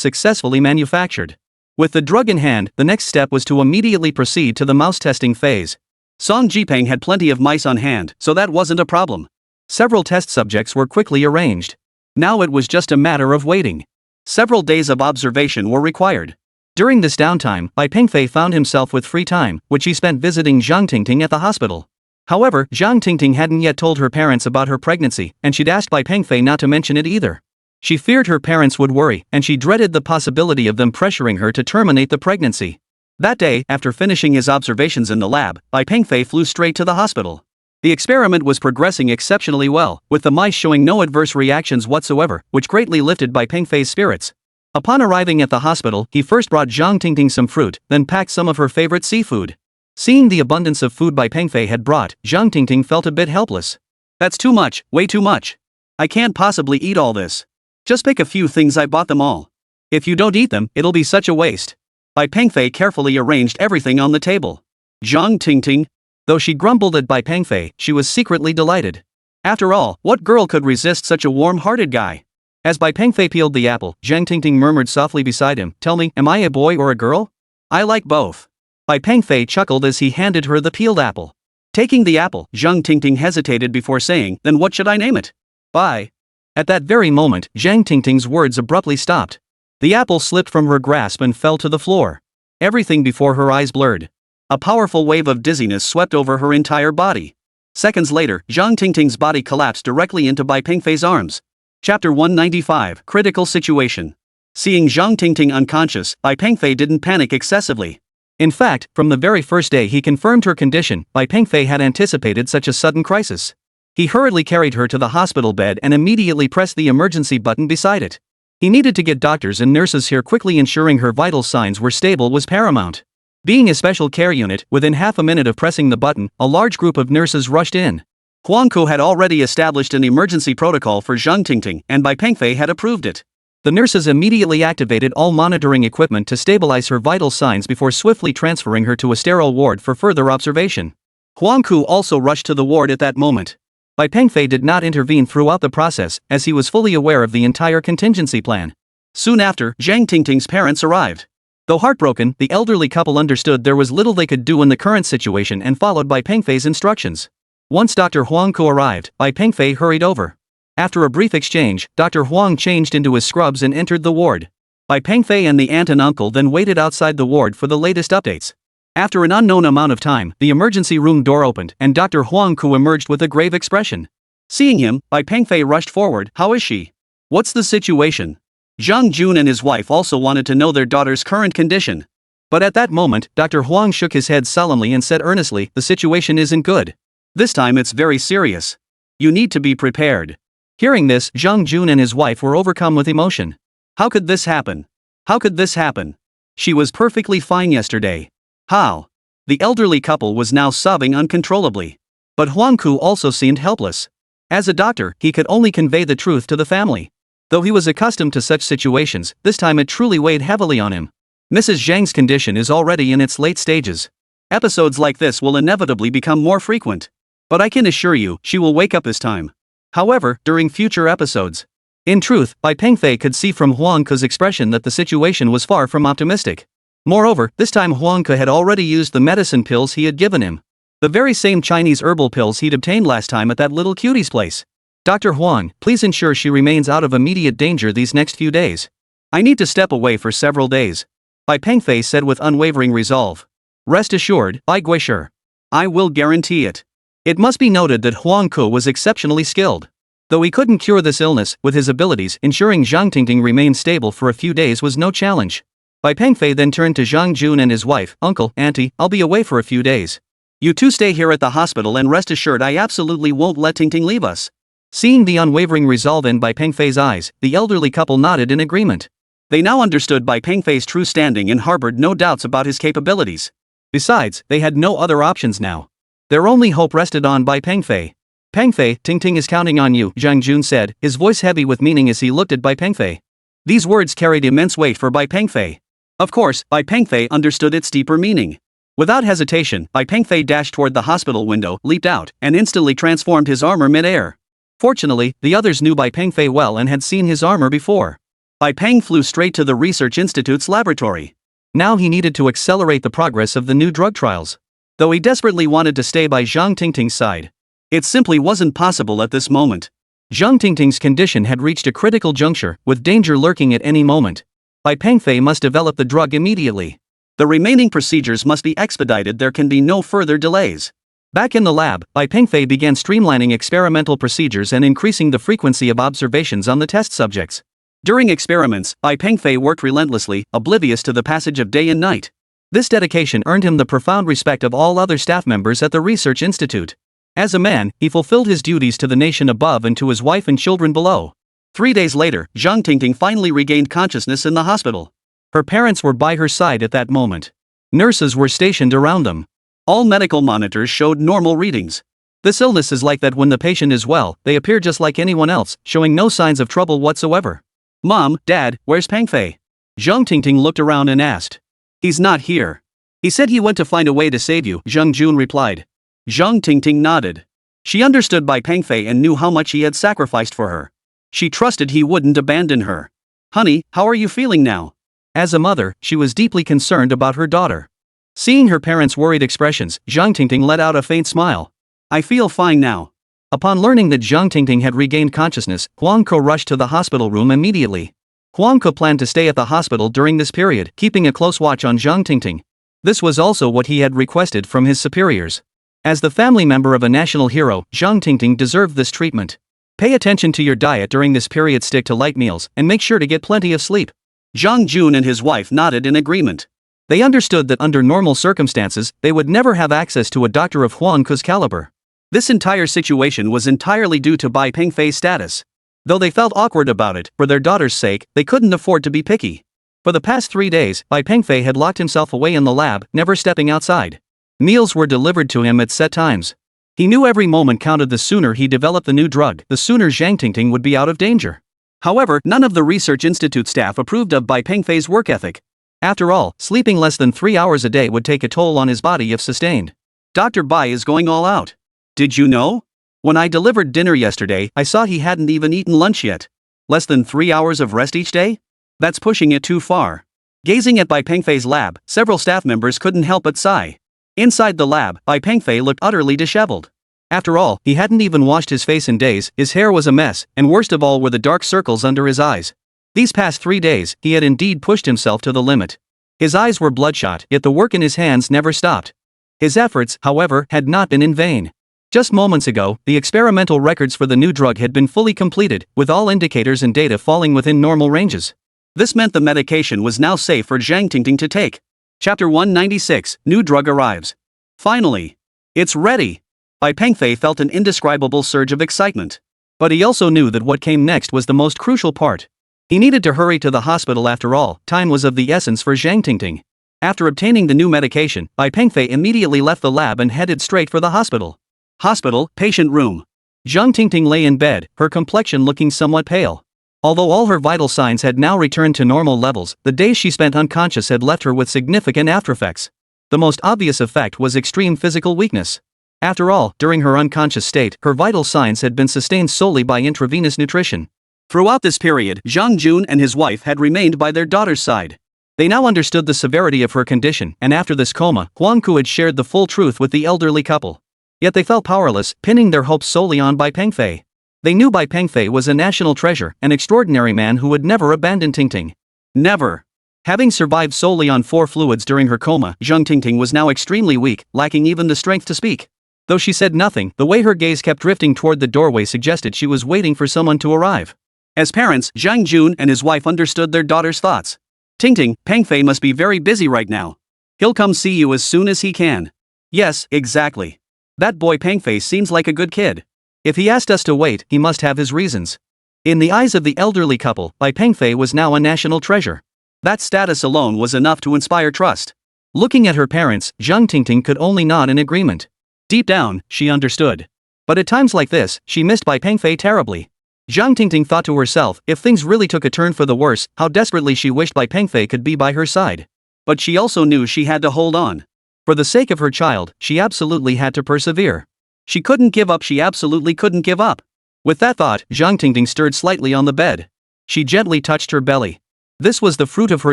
A: successfully manufactured. With the drug in hand, the next step was to immediately proceed to the mouse testing phase. Song Jipeng had plenty of mice on hand, so that wasn't a problem. Several test subjects were quickly arranged. Now it was just a matter of waiting. Several days of observation were required. During this downtime, Bai Pengfei found himself with free time, which he spent visiting Zhang Tingting at the hospital. However, Zhang Tingting hadn't yet told her parents about her pregnancy, and she'd asked Bai Pengfei not to mention it either. She feared her parents would worry, and she dreaded the possibility of them pressuring her to terminate the pregnancy. That day, after finishing his observations in the lab, Bai Pengfei flew straight to the hospital. The experiment was progressing exceptionally well, with the mice showing no adverse reactions whatsoever, which greatly lifted Bai Pengfei's spirits. Upon arriving at the hospital, he first brought Zhang Tingting some fruit, then packed some of her favorite seafood. Seeing the abundance of food Bai Pengfei had brought, Zhang Tingting felt a bit helpless. That's too much, way too much. I can't possibly eat all this. Just pick a few things, I bought them all. If you don't eat them, it'll be such a waste. Bai Pengfei carefully arranged everything on the table. Zhang Tingting. Though she grumbled at Bai Pengfei, she was secretly delighted. After all, what girl could resist such a warm-hearted guy? As Bai Pengfei peeled the apple, Zhang Tingting murmured softly beside him, "Tell me, am I a boy or a girl?" "I like both." Bai Pengfei chuckled as he handed her the peeled apple. Taking the apple, Zhang Tingting hesitated before saying, "Then what should I name it?" "Bai." At that very moment, Zhang Tingting's words abruptly stopped. The apple slipped from her grasp and fell to the floor. Everything before her eyes blurred. A powerful wave of dizziness swept over her entire body. Seconds later, Zhang Tingting's body collapsed directly into Bai Pengfei's arms. Chapter 195, Critical Situation. Seeing Zhang Tingting unconscious, Bai Pengfei didn't panic excessively. In fact, from the very first day he confirmed her condition, Bai Pengfei had anticipated such a sudden crisis. He hurriedly carried her to the hospital bed and immediately pressed the emergency button beside it. He needed to get doctors and nurses here quickly. Ensuring her vital signs were stable was paramount. Being a special care unit, within half a minute of pressing the button, a large group of nurses rushed in. Huangku had already established an emergency protocol for Zhang Tingting, and Bai Pengfei had approved it. The nurses immediately activated all monitoring equipment to stabilize her vital signs before swiftly transferring her to a sterile ward for further observation. Huangku also rushed to the ward at that moment. Bai Pengfei did not intervene throughout the process, as he was fully aware of the entire contingency plan. Soon after, Zhang Tingting's parents arrived. Though heartbroken, the elderly couple understood there was little they could do in the current situation and followed Bai Pengfei's instructions. Once Dr. Huangku arrived, Bai Pengfei hurried over. After a brief exchange, Dr. Huang changed into his scrubs and entered the ward. Bai Pengfei and the aunt and uncle then waited outside the ward for the latest updates. After an unknown amount of time, the emergency room door opened and Dr. Huangku emerged with a grave expression. Seeing him, Bai Pengfei rushed forward. "How is she? What's the situation?" Zhang Jun and his wife also wanted to know their daughter's current condition. But at that moment, Dr. Huang shook his head solemnly and said earnestly, "The situation isn't good. This time it's very serious. You need to be prepared." Hearing this, Zhang Jun and his wife were overcome with emotion. How could this happen? How could this happen? She was perfectly fine yesterday. How? The elderly couple was now sobbing uncontrollably. But Huangku also seemed helpless. As a doctor, he could only convey the truth to the family. Though he was accustomed to such situations, this time it truly weighed heavily on him. Mrs. Zhang's condition is already in its late stages. Episodes like this will inevitably become more frequent. But I can assure you, she will wake up this time. However, during future episodes. In truth, Bai Pengfei could see from Huangku's expression that the situation was far from optimistic. Moreover, this time Huangku had already used the medicine pills he had given him. The very same Chinese herbal pills he'd obtained last time at that little cutie's place. "Dr. Huang, please ensure she remains out of immediate danger these next few days. I need to step away for several days," Bai Pengfei said with unwavering resolve. "Rest assured, Bai Guisher. I will guarantee it." It must be noted that Huangku was exceptionally skilled. Though he couldn't cure this illness, with his abilities, ensuring Zhang Tingting remained stable for a few days was no challenge. Bai Pengfei then turned to Zhang Jun and his wife. "Uncle, auntie, I'll be away for a few days. You two stay here at the hospital and rest assured I absolutely won't let Tingting leave us." Seeing the unwavering resolve in Bai Pengfei's eyes, the elderly couple nodded in agreement. They now understood Bai Pengfei's true standing and harbored no doubts about his capabilities. Besides, they had no other options now. Their only hope rested on Bai Pengfei. "Pengfei, Tingting is counting on you," Zhang Jun said, his voice heavy with meaning as he looked at Bai Pengfei. These words carried immense weight for Bai Pengfei. Of course, Bai Pengfei understood its deeper meaning. Without hesitation, Bai Pengfei dashed toward the hospital window, leaped out, and instantly transformed his armor mid-air. Fortunately, the others knew Bai Pengfei well and had seen his armor before. Bai Peng flew straight to the Research Institute's laboratory. Now he needed to accelerate the progress of the new drug trials. Though he desperately wanted to stay by Zhang Tingting's side, it simply wasn't possible at this moment. Zhang Tingting's condition had reached a critical juncture, with danger lurking at any moment. Bai Pengfei must develop the drug immediately. The remaining procedures must be expedited. There can be no further delays. Back in the lab, Bai Pengfei began streamlining experimental procedures and increasing the frequency of observations on the test subjects. During experiments, Bai Pengfei worked relentlessly, oblivious to the passage of day and night. This dedication earned him the profound respect of all other staff members at the Research Institute. As a man, he fulfilled his duties to the nation above and to his wife and children below. 3 days later, Zhang Tingting finally regained consciousness in the hospital. Her parents were by her side at that moment. Nurses were stationed around them. All medical monitors showed normal readings. This illness is like that when the patient is well, they appear just like anyone else, showing no signs of trouble whatsoever. Mom, Dad, where's Pengfei? Zhang Tingting looked around and asked. He's not here. He said he went to find a way to save you, Zhang Jun replied. Zhang Tingting nodded. She understood Bai Pengfei and knew how much he had sacrificed for her. She trusted he wouldn't abandon her. Honey, how are you feeling now? As a mother, she was deeply concerned about her daughter. Seeing her parents' worried expressions, Zhang Tingting let out a faint smile. I feel fine now. Upon learning that Zhang Tingting had regained consciousness, Huang Ke rushed to the hospital room immediately. Huang Ke planned to stay at the hospital during this period, keeping a close watch on Zhang Tingting. This was also what he had requested from his superiors. As the family member of a national hero, Zhang Tingting deserved this treatment. Pay attention to your diet during this period, stick to light meals, and make sure to get plenty of sleep. Zhang Jun and his wife nodded in agreement. They understood that under normal circumstances, they would never have access to a doctor of Huang Ke's caliber. This entire situation was entirely due to Bai Pengfei's status. Though they felt awkward about it, for their daughter's sake, they couldn't afford to be picky. For the past 3 days, Bai Pengfei had locked himself away in the lab, never stepping outside. Meals were delivered to him at set times. He knew every moment counted. The sooner he developed the new drug, the sooner Zhang Tingting would be out of danger. However, none of the research institute staff approved of Bai Pengfei's work ethic. After all, sleeping less than 3 hours a day would take a toll on his body if sustained. Dr. Bai is going all out. Did you know? When I delivered dinner yesterday, I saw he hadn't even eaten lunch yet. Less than 3 hours of rest each day? That's pushing it too far. Gazing at Bai Pengfei's lab, several staff members couldn't help but sigh. Inside the lab, Bai Pengfei looked utterly disheveled. After all, he hadn't even washed his face in days, his hair was a mess, and worst of all were the dark circles under his eyes. These past 3 days, he had indeed pushed himself to the limit. His eyes were bloodshot, yet the work in his hands never stopped. His efforts, however, had not been in vain. Just moments ago, the experimental records for the new drug had been fully completed, with all indicators and data falling within normal ranges. This meant the medication was now safe for Zhang Tingting to take. Chapter 196, New Drug Arrives. Finally! It's ready! Bai Pengfei felt an indescribable surge of excitement. But he also knew that what came next was the most crucial part. He needed to hurry to the hospital. After all, time was of the essence for Zhang Tingting. After obtaining the new medication, Bai Pengfei immediately left the lab and headed straight for the hospital. Hospital, patient room. Zhang Tingting lay in bed, her complexion looking somewhat pale. Although all her vital signs had now returned to normal levels, the days she spent unconscious had left her with significant aftereffects. The most obvious effect was extreme physical weakness. After all, during her unconscious state, her vital signs had been sustained solely by intravenous nutrition. Throughout this period, Zhang Jun and his wife had remained by their daughter's side. They now understood the severity of her condition, and after this coma, Huang Ke had shared the full truth with the elderly couple. Yet they felt powerless, pinning their hopes solely on Bai Pengfei. They knew Bai Pengfei was a national treasure, an extraordinary man who would never abandon Tingting. Never. Having survived solely on 4 fluids during her coma, Zhang Tingting was now extremely weak, lacking even the strength to speak. Though she said nothing, the way her gaze kept drifting toward the doorway suggested she was waiting for someone to arrive. As parents, Zhang Jun and his wife understood their daughter's thoughts. Tingting, Pengfei must be very busy right now. He'll come see you as soon as he can. Yes, exactly. That boy Pengfei seems like a good kid. If he asked us to wait, he must have his reasons. In the eyes of the elderly couple, Bai Pengfei was now a national treasure. That status alone was enough to inspire trust. Looking at her parents, Zhang Tingting could only nod in agreement. Deep down, she understood. But at times like this, she missed Bai Pengfei terribly. Zhang Tingting thought to herself, if things really took a turn for the worse, how desperately she wished Bai Pengfei could be by her side. But she also knew she had to hold on. For the sake of her child, she absolutely had to persevere. She couldn't give up, she absolutely couldn't give up. With that thought, Zhang Tingting stirred slightly on the bed. She gently touched her belly. This was the fruit of her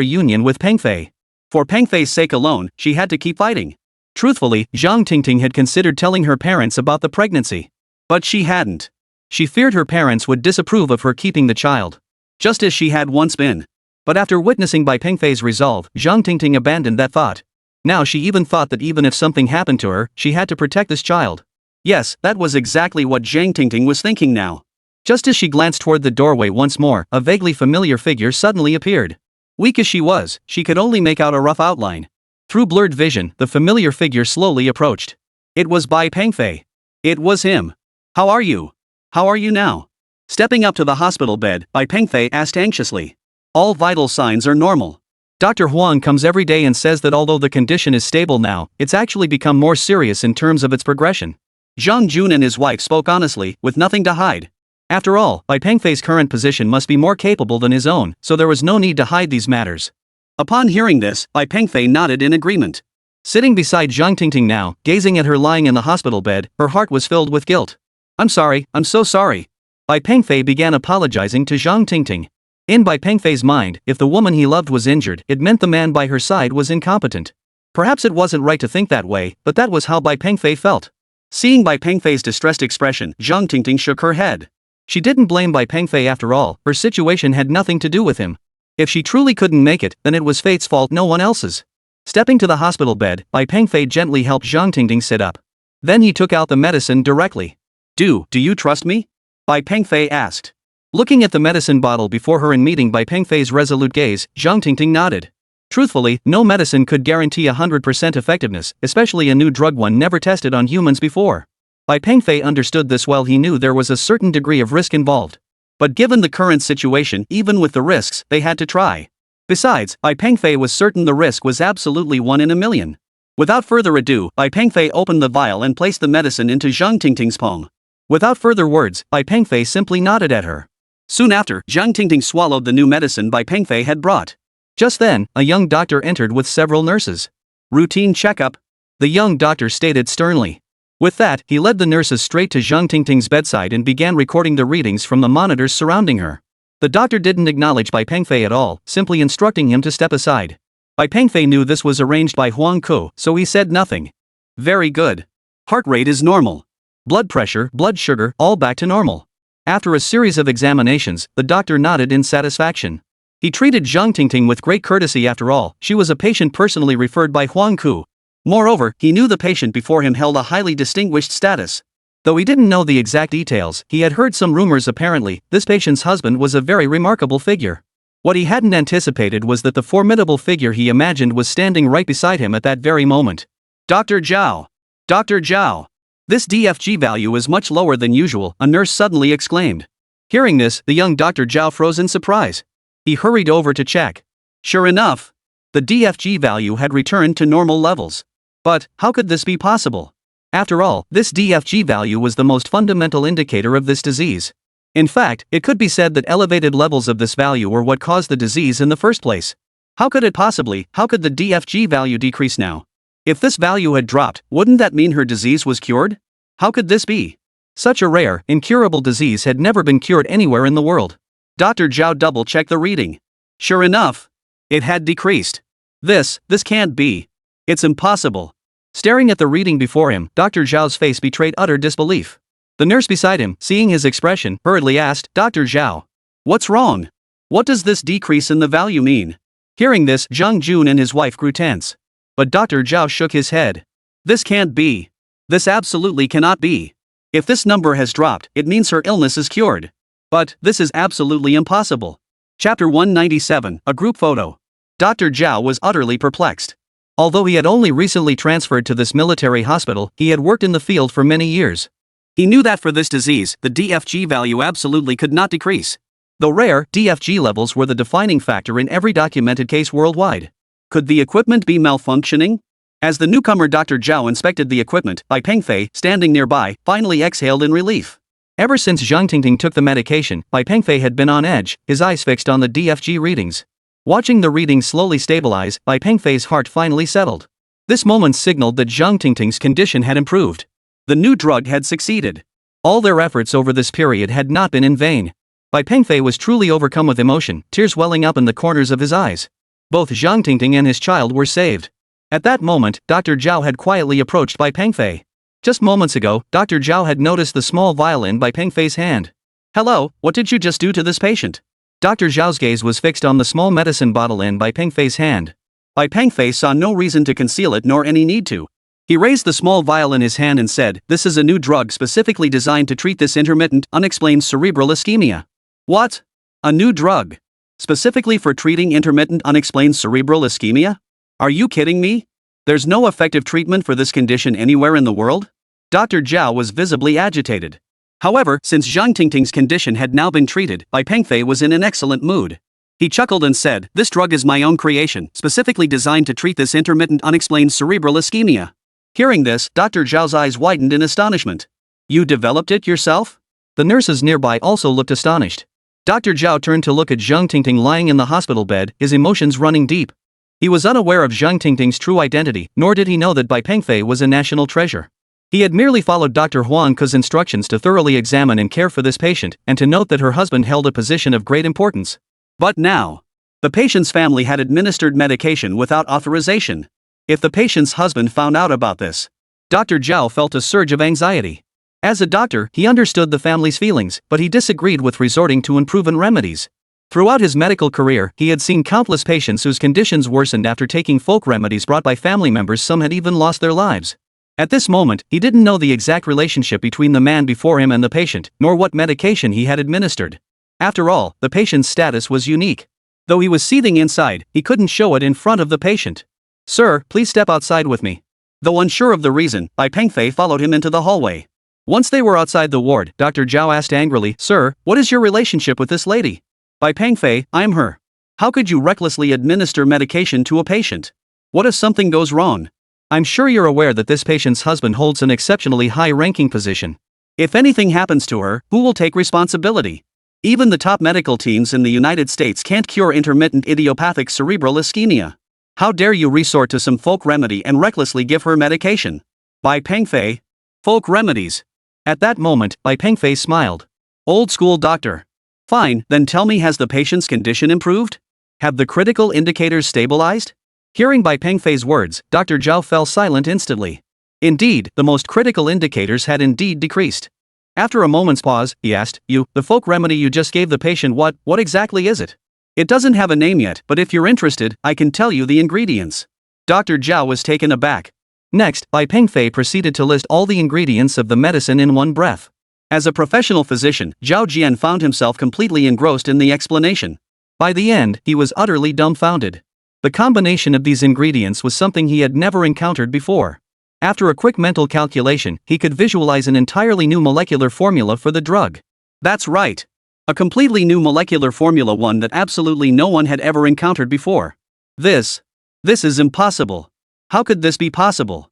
A: union with Pengfei. For Pengfei's sake alone, she had to keep fighting. Truthfully, Zhang Tingting had considered telling her parents about the pregnancy. But she hadn't. She feared her parents would disapprove of her keeping the child. Just as she had once been. But after witnessing Bai Pengfei's resolve, Zhang Tingting abandoned that thought. Now she even thought that even if something happened to her, she had to protect this child. Yes, that was exactly what Zhang Tingting was thinking now. Just as she glanced toward the doorway once more, a vaguely familiar figure suddenly appeared. Weak as she was, she could only make out a rough outline. Through blurred vision, the familiar figure slowly approached. It was Bai Pengfei. It was him. How are you? How are you now? Stepping up to the hospital bed, Bai Pengfei asked anxiously. All vital signs are normal. Dr. Huang comes every day and says that although the condition is stable now, it's actually become more serious in terms of its progression. Zhang Jun and his wife spoke honestly, with nothing to hide. After all, Bai Pengfei's current position must be more capable than his own, so there was no need to hide these matters. Upon hearing this, Bai Pengfei nodded in agreement. Sitting beside Zhang Tingting now, gazing at her lying in the hospital bed, her heart was filled with guilt. I'm sorry, I'm so sorry. Bai Pengfei began apologizing to Zhang Tingting. In Bai Pengfei's mind, if the woman he loved was injured, it meant the man by her side was incompetent. Perhaps it wasn't right to think that way, but that was how Bai Pengfei felt. Seeing Bai Pengfei's distressed expression, Zhang Tingting shook her head. She didn't blame Bai Pengfei after all, her situation had nothing to do with him. If she truly couldn't make it, then it was fate's fault, no one else's. Stepping to the hospital bed, Bai Pengfei gently helped Zhang Tingting sit up. Then he took out the medicine directly. Do you trust me? Bai Pengfei asked. Looking at the medicine bottle before her and meeting Bai Pengfei's resolute gaze, Zhang Tingting nodded. Truthfully, no medicine could guarantee 100% effectiveness, especially a new drug one never tested on humans before. Bai Pengfei understood this well. He knew there was a certain degree of risk involved. But given the current situation, even with the risks, they had to try. Besides, Bai Pengfei was certain the risk was absolutely 1 in a million. Without further ado, Bai Pengfei opened the vial and placed the medicine into Zhang Tingting's palm. Without further words, Bai Pengfei simply nodded at her. Soon after, Zhang Tingting swallowed the new medicine Bai Pengfei had brought. Just then, a young doctor entered with several nurses. Routine checkup? The young doctor stated sternly. With that, he led the nurses straight to Zhang Tingting's bedside and began recording the readings from the monitors surrounding her. The doctor didn't acknowledge Bai Pengfei at all, simply instructing him to step aside. Bai Pengfei knew this was arranged by Huang Ku, so he said nothing. Very good. Heart rate is normal. Blood pressure, blood sugar, all back to normal. After a series of examinations, the doctor nodded in satisfaction. He treated Zhang Tingting with great courtesy. After all, she was a patient personally referred by Huang Ku. Moreover, he knew the patient before him held a highly distinguished status. Though he didn't know the exact details, he had heard some rumors. Apparently, this patient's husband was a very remarkable figure. What he hadn't anticipated was that the formidable figure he imagined was standing right beside him at that very moment. Dr. Zhao. Dr. Zhao. This DFG value is much lower than usual, a nurse suddenly exclaimed. Hearing this, the young Dr. Zhao froze in surprise. He hurried over to check. Sure enough, the DFG value had returned to normal levels. But, how could this be possible? After all, this DFG value was the most fundamental indicator of this disease. In fact, it could be said that elevated levels of this value were what caused the disease in the first place. How could the DFG value decrease now? If this value had dropped, wouldn't that mean her disease was cured? How could this be? Such a rare, incurable disease had never been cured anywhere in the world. Dr. Zhao double-checked the reading. Sure enough, it had decreased. This can't be. It's impossible. Staring at the reading before him, Dr. Zhao's face betrayed utter disbelief. The nurse beside him, seeing his expression, hurriedly asked, Dr. Zhao, what's wrong? What does this decrease in the value mean? Hearing this, Zhang Jun and his wife grew tense. But Dr. Zhao shook his head. This can't be. This absolutely cannot be. If this number has dropped, it means her illness is cured. But, this is absolutely impossible. Chapter 197, a group photo. Dr. Zhao was utterly perplexed. Although he had only recently transferred to this military hospital, he had worked in the field for many years. He knew that for this disease, the DFG value absolutely could not decrease. Though rare, DFG levels were the defining factor in every documented case worldwide. Could the equipment be malfunctioning? As the newcomer Dr. Zhao inspected the equipment, Bai Pengfei, standing nearby, finally exhaled in relief. Ever since Zhang Tingting took the medication, Bai Pengfei had been on edge, his eyes fixed on the DFG readings. Watching the readings slowly stabilize, Bai Pengfei's heart finally settled. This moment signaled that Zhang Tingting's condition had improved. The new drug had succeeded. All their efforts over this period had not been in vain. Bai Pengfei was truly overcome with emotion, tears welling up in the corners of his eyes. Both Zhang Tingting and his child were saved. At that moment, Dr. Zhao had quietly approached Bai Pengfei. Just moments ago, Dr. Zhao had noticed the small vial in Bai Pengfei's hand. Hello, what did you just do to this patient? Dr. Zhao's gaze was fixed on the small medicine bottle in Bai Pengfei's hand. Bai Pengfei saw no reason to conceal it nor any need to. He raised the small vial in his hand and said, this is a new drug specifically designed to treat this intermittent, unexplained cerebral ischemia. What? A new drug? Specifically for treating intermittent unexplained cerebral ischemia? Are you kidding me? There's no effective treatment for this condition anywhere in the world? Dr. Zhao was visibly agitated. However, since Zhang Tingting's condition had now been treated, Bai Pengfei was in an excellent mood. He chuckled and said, "This drug is my own creation, specifically designed to treat this intermittent unexplained cerebral ischemia." Hearing this, Dr. Zhao's eyes widened in astonishment. "You developed it yourself?" The nurses nearby also looked astonished. Dr. Zhao turned to look at Zhang Tingting lying in the hospital bed, his emotions running deep. He was unaware of Zhang Tingting's true identity, nor did he know that Bai Pengfei was a national treasure. He had merely followed Dr. Huang Ke's instructions to thoroughly examine and care for this patient, and to note that her husband held a position of great importance. But now, the patient's family had administered medication without authorization. If the patient's husband found out about this, Dr. Zhao felt a surge of anxiety. As a doctor, he understood the family's feelings, but he disagreed with resorting to unproven remedies. Throughout his medical career, he had seen countless patients whose conditions worsened after taking folk remedies brought by family members. Some had even lost their lives. At this moment, he didn't know the exact relationship between the man before him and the patient, nor what medication he had administered. After all, the patient's status was unique. Though he was seething inside, he couldn't show it in front of the patient. "Sir, please step outside with me." Though unsure of the reason, Bai Pengfei followed him into the hallway. Once they were outside the ward, Dr. Zhao asked angrily, "Sir, what is your relationship with this lady?" "Bai Pengfei, I'm her. How could you recklessly administer medication to a patient? What if something goes wrong? I'm sure you're aware that this patient's husband holds an exceptionally high-ranking position. If anything happens to her, who will take responsibility? Even the top medical teams in the United States can't cure intermittent idiopathic cerebral ischemia. How dare you resort to some folk remedy and recklessly give her medication?" Bai Pengfei. Folk remedies. At that moment, Bai Pengfei smiled. "Old school doctor. Fine, then tell me, has the patient's condition improved? Have the critical indicators stabilized?" Hearing Bai Pengfei's words, Dr. Zhao fell silent instantly. Indeed, the most critical indicators had indeed decreased. After a moment's pause, he asked, The folk remedy you just gave the patient, what exactly is it?" "It doesn't have a name yet, but if you're interested, I can tell you the ingredients." Dr. Zhao was taken aback. Next, Bai Pengfei proceeded to list all the ingredients of the medicine in one breath. As a professional physician, Zhao Jian found himself completely engrossed in the explanation. By the end, he was utterly dumbfounded. The combination of these ingredients was something he had never encountered before. After a quick mental calculation, he could visualize an entirely new molecular formula for the drug. That's right. A completely new molecular formula, one that absolutely no one had ever encountered before. This is impossible. How could this be possible?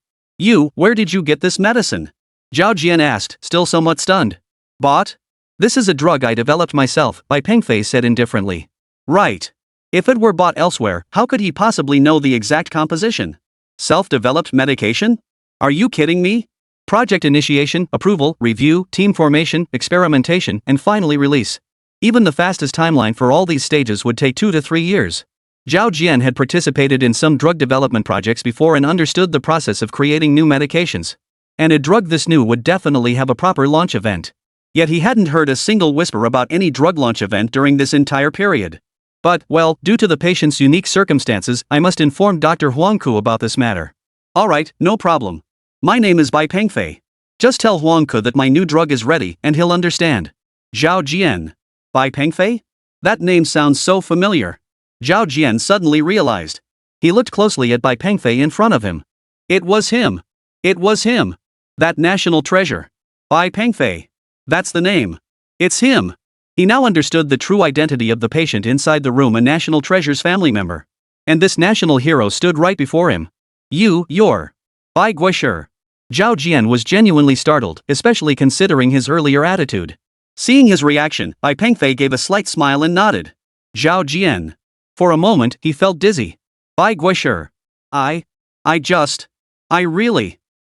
A: Where did you get this medicine?" Zhao Jian asked, still somewhat stunned. "Bought? This is a drug I developed myself," Bai Pengfei said indifferently. "Right. If it were bought elsewhere, how could he possibly know the exact composition? Self-developed medication? Are you kidding me? Project initiation, approval, review, team formation, experimentation, and finally release. Even the fastest timeline for all these stages would take 2 to 3 years. Zhao Jian had participated in some drug development projects before and understood the process of creating new medications. And a drug this new would definitely have a proper launch event. Yet he hadn't heard a single whisper about any drug launch event during this entire period. But, well, due to the patient's unique circumstances, I must inform Dr. Huang Ke about this matter. Alright, no problem. My name is Bai Pengfei. Just tell Huang Ke that my new drug is ready and he'll understand. Zhao Jian. Bai Pengfei? That name sounds so familiar. Zhao Jian suddenly realized. He looked closely at Bai Pengfei in front of him. It was him. It was him. That national treasure. Bai Pengfei. That's the name. It's him. He now understood the true identity of the patient inside the room, a national treasure's family member. And this national hero stood right before him. You're Bai Guisher. Zhao Jian was genuinely startled, especially considering his earlier attitude. Seeing his reaction, Bai Pengfei gave a slight smile and nodded. Zhao Jian. For a moment, he felt dizzy. Bai Guisher.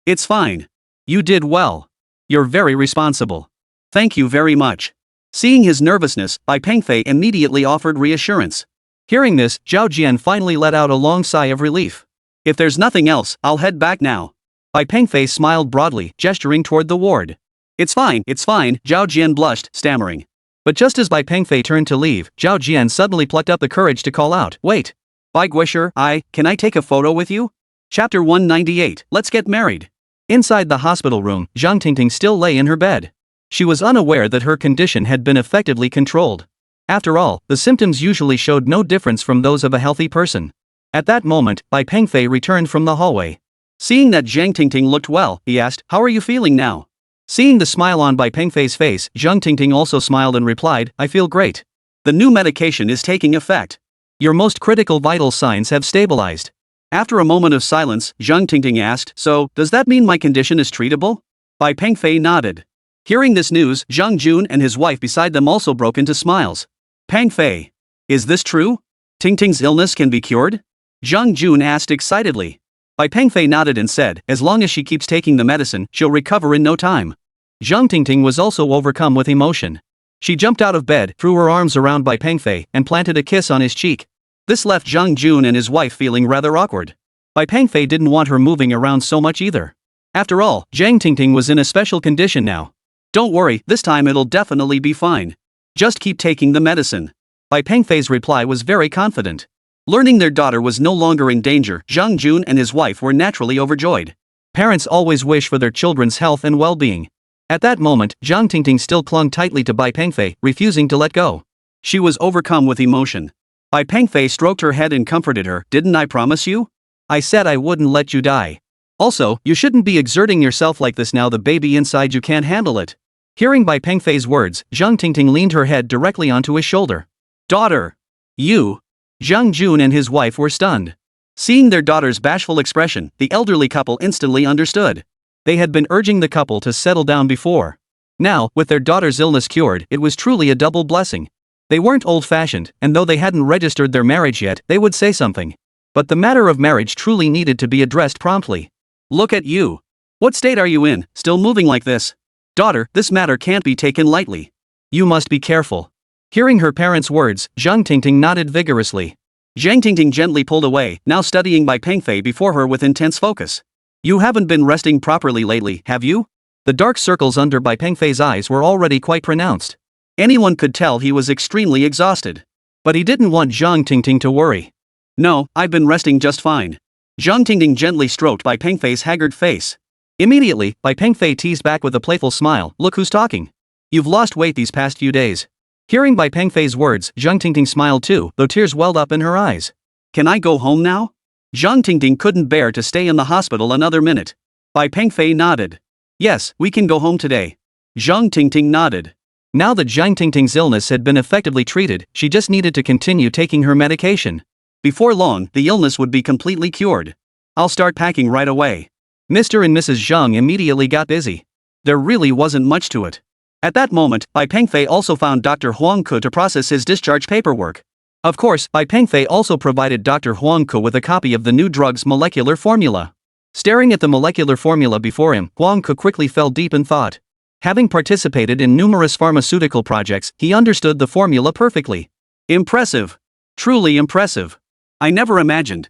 A: It's fine. You did well. You're very responsible. Thank you very much. Seeing his nervousness, Bai Pengfei immediately offered reassurance. Hearing this, Zhao Jian finally let out a long sigh of relief. If there's nothing else, I'll head back now. Bai Pengfei smiled broadly, gesturing toward the ward. It's fine, Zhao Jian blushed, stammering. But just as Bai Pengfei turned to leave, Zhao Jian suddenly plucked up the courage to call out, "Wait! Bai Guisher, can I take a photo with you?" Chapter 198, Let's Get Married. Inside the hospital room, Zhang Tingting still lay in her bed. She was unaware that her condition had been effectively controlled. After all, the symptoms usually showed no difference from those of a healthy person. At that moment, Bai Pengfei returned from the hallway. Seeing that Zhang Tingting looked well, he asked, "How are you feeling now?" Seeing the smile on Bai Pengfei's face, Zhang Tingting also smiled and replied, "I feel great. The new medication is taking effect. Your most critical vital signs have stabilized." After a moment of silence, Zhang Tingting asked, "So, does that mean my condition is treatable?" Bai Pengfei nodded. Hearing this news, Zhang Jun and his wife beside them also broke into smiles. "Pengfei, is this true? Tingting's illness can be cured?" Zhang Jun asked excitedly. Bai Pengfei nodded and said, "As long as she keeps taking the medicine, she'll recover in no time." Zhang Tingting was also overcome with emotion. She jumped out of bed, threw her arms around Bai Pengfei, and planted a kiss on his cheek. This left Zhang Jun and his wife feeling rather awkward. Bai Pengfei didn't want her moving around so much either. After all, Zhang Tingting was in a special condition now. "Don't worry, this time it'll definitely be fine. Just keep taking the medicine." Bai Pengfei's reply was very confident. Learning their daughter was no longer in danger, Zhang Jun and his wife were naturally overjoyed. Parents always wish for their children's health and well-being. At that moment, Zhang Tingting still clung tightly to Bai Pengfei, refusing to let go. She was overcome with emotion. Bai Pengfei stroked her head and comforted her. "Didn't I promise you? I said I wouldn't let you die. Also, you shouldn't be exerting yourself like this now the baby inside you can't handle it." Hearing Bai Pengfei's words, Zhang Tingting leaned her head directly onto his shoulder. "Daughter! You!" Zhang Jun and his wife were stunned. Seeing their daughter's bashful expression, the elderly couple instantly understood. They had been urging the couple to settle down before. Now, with their daughter's illness cured, it was truly a double blessing. They weren't old-fashioned, and though they hadn't registered their marriage yet, they would say something. But the matter of marriage truly needed to be addressed promptly. "Look at you. What state are you in, still moving like this? Daughter, this matter can't be taken lightly. You must be careful." Hearing her parents' words, Zhang Tingting nodded vigorously. Zhang Tingting gently pulled away, now studying Bai Pengfei before her with intense focus. "You haven't been resting properly lately, have you?" The dark circles under Bai Pengfei's eyes were already quite pronounced. Anyone could tell he was extremely exhausted. But he didn't want Zhang Tingting to worry. "No, I've been resting just fine." Zhang Tingting gently stroked Bai Pengfei's haggard face. Immediately, Bai Pengfei teased back with a playful smile, "Look who's talking. You've lost weight these past few days." Hearing Bai Pengfei's words, Zhang Tingting smiled too, though tears welled up in her eyes. "Can I go home now?" Zhang Tingting couldn't bear to stay in the hospital another minute. Bai Pengfei nodded. "Yes, we can go home today." Zhang Tingting nodded. Now that Zhang Tingting's illness had been effectively treated, she just needed to continue taking her medication. Before long, the illness would be completely cured. "I'll start packing right away." Mr. and Mrs. Zhang immediately got busy. There really wasn't much to it. At that moment, Bai Pengfei also found Dr. Huang Ke to process his discharge paperwork. Of course, Bai Pengfei also provided Dr. Huang Ke with a copy of the new drug's molecular formula. Staring at the molecular formula before him, Huang Ke quickly fell deep in thought. Having participated in numerous pharmaceutical projects, he understood the formula perfectly. "Impressive. Truly impressive. I never imagined.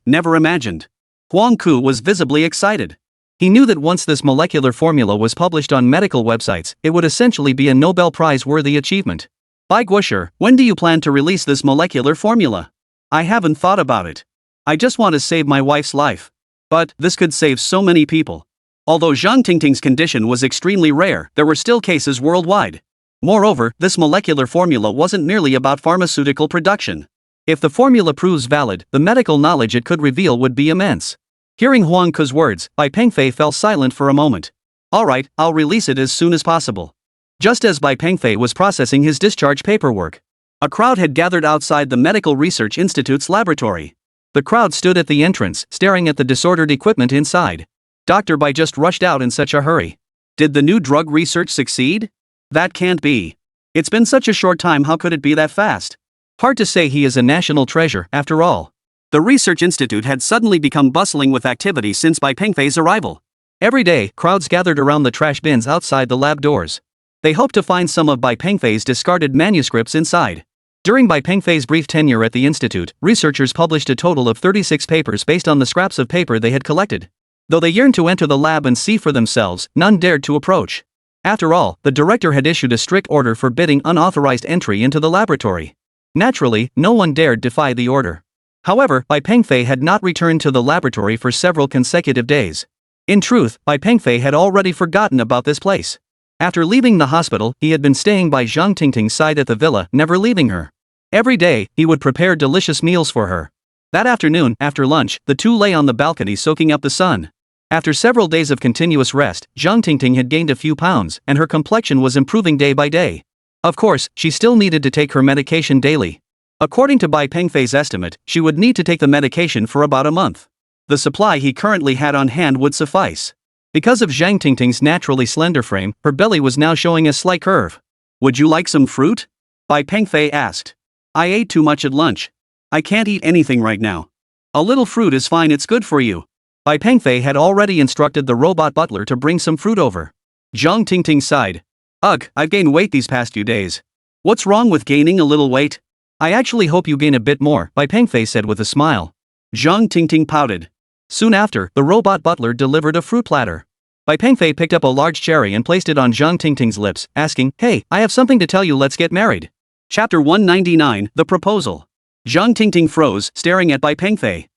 A: Huang Ke was visibly excited. He knew that once this molecular formula was published on medical websites, it would essentially be a Nobel Prize-worthy achievement. "Bai Guosher, when do you plan to release this molecular formula?" "I haven't thought about it. I just want to save my wife's life. But this could save so many people." Although Zhang Tingting's condition was extremely rare, there were still cases worldwide. Moreover, this molecular formula wasn't merely about pharmaceutical production. If the formula proves valid, the medical knowledge it could reveal would be immense. Hearing Huang Ke's words, Bai Pengfei fell silent for a moment. "All right, I'll release it as soon as possible." Just as Bai Pengfei was processing his discharge paperwork, a crowd had gathered outside the Medical Research Institute's laboratory. The crowd stood at the entrance, staring at the disordered equipment inside. Dr. Bai just rushed out in such a hurry. "Did the new drug research succeed? That can't be. It's been such a short time, how could it be that fast?" Hard to say, he is a national treasure, after all. The research institute had suddenly become bustling with activity since Bai Pengfei's arrival. Every day, crowds gathered around the trash bins outside the lab doors. They hoped to find some of Bai Pengfei's discarded manuscripts inside. During Bai Pengfei's brief tenure at the institute, researchers published a total of 36 papers based on the scraps of paper they had collected. Though they yearned to enter the lab and see for themselves, none dared to approach. After all, the director had issued a strict order forbidding unauthorized entry into the laboratory. Naturally, no one dared defy the order. However, Bai Pengfei had not returned to the laboratory for several consecutive days. In truth, Bai Pengfei had already forgotten about this place. After leaving the hospital, he had been staying by Zhang Tingting's side at the villa, never leaving her. Every day, he would prepare delicious meals for her. That afternoon, after lunch, the two lay on the balcony soaking up the sun. After several days of continuous rest, Zhang Tingting had gained a few pounds, and her complexion was improving day by day. Of course, she still needed to take her medication daily. According to Bai Pengfei's estimate, she would need to take the medication for about a month. The supply he currently had on hand would suffice. Because of Zhang Tingting's naturally slender frame, her belly was now showing a slight curve. "Would you like some fruit?" Bai Pengfei asked. "I ate too much at lunch. I can't eat anything right now." "A little fruit is fine, it's good for you." Bai Pengfei had already instructed the robot butler to bring some fruit over. Zhang Tingting sighed. "Ugh, I've gained weight these past few days." "What's wrong with gaining a little weight?" "I actually hope you gain a bit more," Bai Pengfei said with a smile. Zhang Tingting pouted. Soon after, the robot butler delivered a fruit platter. Bai Pengfei picked up a large cherry and placed it on Zhang Tingting's lips, asking, "Hey, I have something to tell you, let's get married." Chapter 199, The Proposal. Zhang Tingting froze, staring at Bai Pengfei.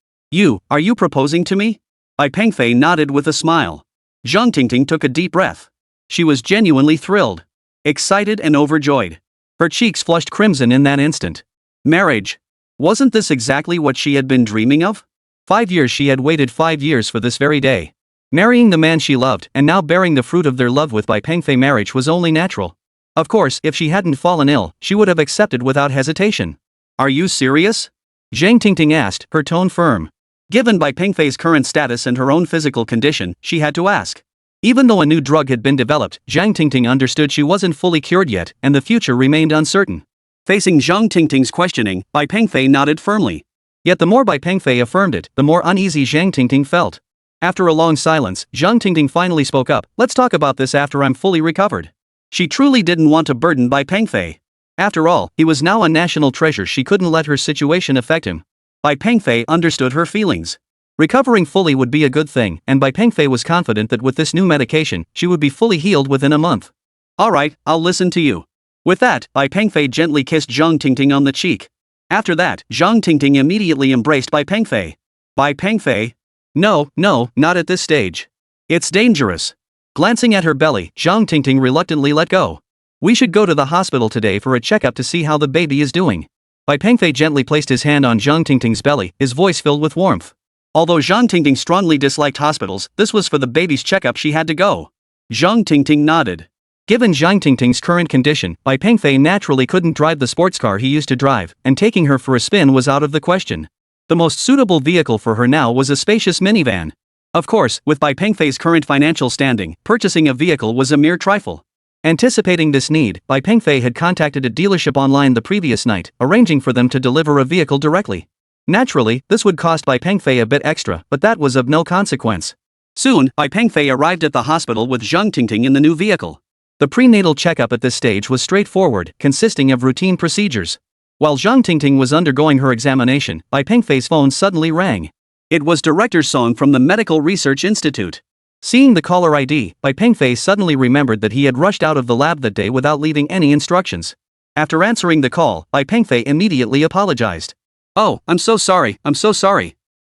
A: Are you proposing to me?" Bai Pengfei nodded with a smile. Zhang Tingting took a deep breath. She was genuinely thrilled, excited and overjoyed. Her cheeks flushed crimson in that instant. Marriage. Wasn't this exactly what she had been dreaming of? 5 years she had waited 5 years for this very day. Marrying the man she loved and now bearing the fruit of their love with Bai Pengfei marriage was only natural. Of course, if she hadn't fallen ill, she would have accepted without hesitation. "Are you serious?" Zhang Tingting asked, her tone firm. Given Bai Pengfei's current status and her own physical condition, she had to ask. Even though a new drug had been developed, Zhang Tingting understood she wasn't fully cured yet, and the future remained uncertain. Facing Zhang Tingting's questioning, Bai Pengfei nodded firmly. Yet the more Bai Pengfei affirmed it, the more uneasy Zhang Tingting felt. After a long silence, Zhang Tingting finally spoke up. "Let's talk about this after I'm fully recovered." She truly didn't want to burden Bai Pengfei. After all, he was now a national treasure. She couldn't let her situation affect him. Bai Pengfei understood her feelings. Recovering fully would be a good thing, and Bai Pengfei was confident that with this new medication, she would be fully healed within a month. "Alright, I'll listen to you." With that, Bai Pengfei gently kissed Zhang Tingting on the cheek. After that, Zhang Tingting immediately embraced Bai Pengfei. "Bai Pengfei? No, not at this stage. It's dangerous." Glancing at her belly, Zhang Tingting reluctantly let go. "We should go to the hospital today for a checkup to see how the baby is doing." Bai Pengfei gently placed his hand on Zhang Tingting's belly, his voice filled with warmth. Although Zhang Tingting strongly disliked hospitals, this was for the baby's checkup she had to go. Zhang Tingting nodded. Given Zhang Tingting's current condition, Bai Pengfei naturally couldn't drive the sports car he used to drive, and taking her for a spin was out of the question. The most suitable vehicle for her now was a spacious minivan. Of course, with Bai Pengfei's current financial standing, purchasing a vehicle was a mere trifle. Anticipating this need, Bai Pengfei had contacted a dealership online the previous night, arranging for them to deliver a vehicle directly. Naturally, this would cost Bai Pengfei a bit extra, but that was of no consequence. Soon, Bai Pengfei arrived at the hospital with Zhang Tingting in the new vehicle. The prenatal checkup at this stage was straightforward, consisting of routine procedures. While Zhang Tingting was undergoing her examination, Bai Pengfei's phone suddenly rang. It was Director Song from the Medical Research Institute. Seeing the caller ID, Bai Pengfei suddenly remembered that he had rushed out of the lab that day without leaving any instructions. After answering the call, Bai Pengfei immediately apologized. "Oh, I'm so sorry.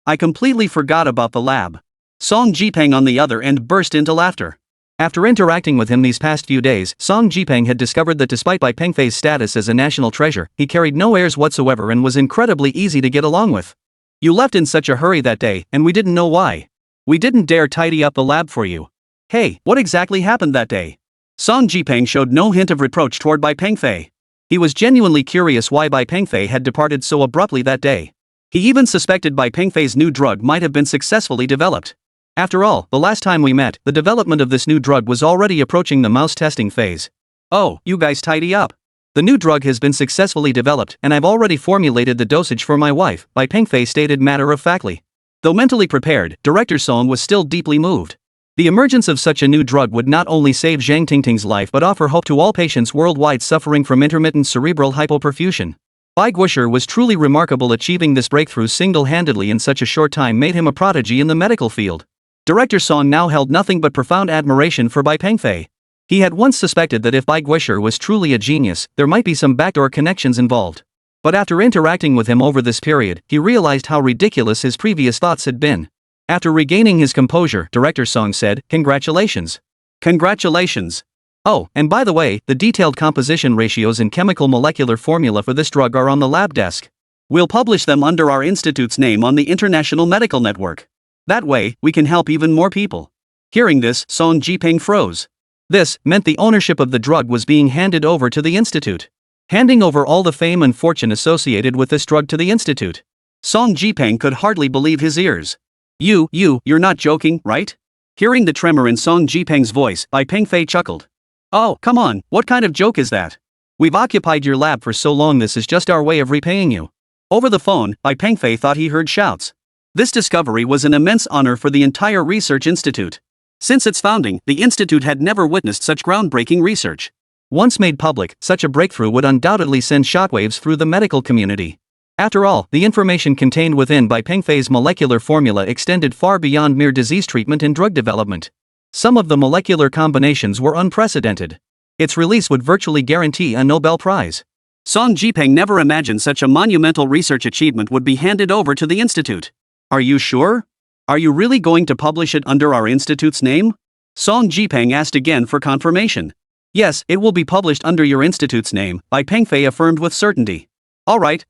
A: I completely forgot about the lab." Song Jipeng on the other end burst into laughter. After interacting with him these past few days, Song Jipeng had discovered that despite Bai Pengfei's status as a national treasure, he carried no airs whatsoever and was incredibly easy to get along with. "You left in such a hurry that day, and we didn't know why. We didn't dare tidy up the lab for you. Hey, what exactly happened that day?" Song Jipeng showed no hint of reproach toward Bai Pengfei. He was genuinely curious why Bai Pengfei had departed so abruptly that day. He even suspected Bai Pengfei's new drug might have been successfully developed. After all, the last time we met, the development of this new drug was already approaching the mouse testing phase. "Oh, you guys tidy up. The new drug has been successfully developed, and I've already formulated the dosage for my wife," Bai Pengfei stated matter-of-factly. Though mentally prepared, Director Song was still deeply moved. The emergence of such a new drug would not only save Zhang Tingting's life but offer hope to all patients worldwide suffering from intermittent cerebral hypoperfusion. Bai Guosher was truly remarkable. Achieving this breakthrough single-handedly in such a short time made him a prodigy in the medical field. Director Song now held nothing but profound admiration for Bai Pengfei. He had once suspected that if Bai Guosher was truly a genius, there might be some backdoor connections involved. But after interacting with him over this period, he realized how ridiculous his previous thoughts had been. After regaining his composure, Director Song said, "Congratulations." "Congratulations. Oh, and by the way, the detailed composition ratios and chemical molecular formula for this drug are on the lab desk. We'll publish them under our institute's name on the International Medical Network." That way, we can help even more people. Hearing this, Zhang Tingting froze. This meant the ownership of the drug was being handed over to the institute. Handing over all the fame and fortune associated with this drug to the institute. Zhang Tingting could hardly believe his ears. You're not joking, right? Hearing the tremor in Zhang Tingting's voice, Bai Pengfei chuckled. Oh, come on, what kind of joke is that? We've occupied your lab for so long, this is just our way of repaying you. Over the phone, Bai Pengfei thought he heard shouts. This discovery was an immense honor for the entire research institute. Since its founding, the institute had never witnessed such groundbreaking research. Once made public, such a breakthrough would undoubtedly send shockwaves through the medical community. After all, the information contained within Bai Pengfei's molecular formula extended far beyond mere disease treatment and drug development. Some of the molecular combinations were unprecedented. Its release would virtually guarantee a Nobel Prize. Zhang Tingting never imagined such a monumental research achievement would be handed over to the institute. Are you sure? Are you really going to publish it under our institute's name? Zhang Tingting asked again for confirmation. Yes, it will be published under your institute's name, Bai Pengfei affirmed with certainty. All right.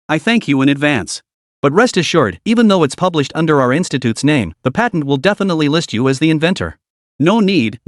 A: I thank you in advance. But rest assured, even though it's published under our institute's name, the patent will definitely list you as the inventor. No need.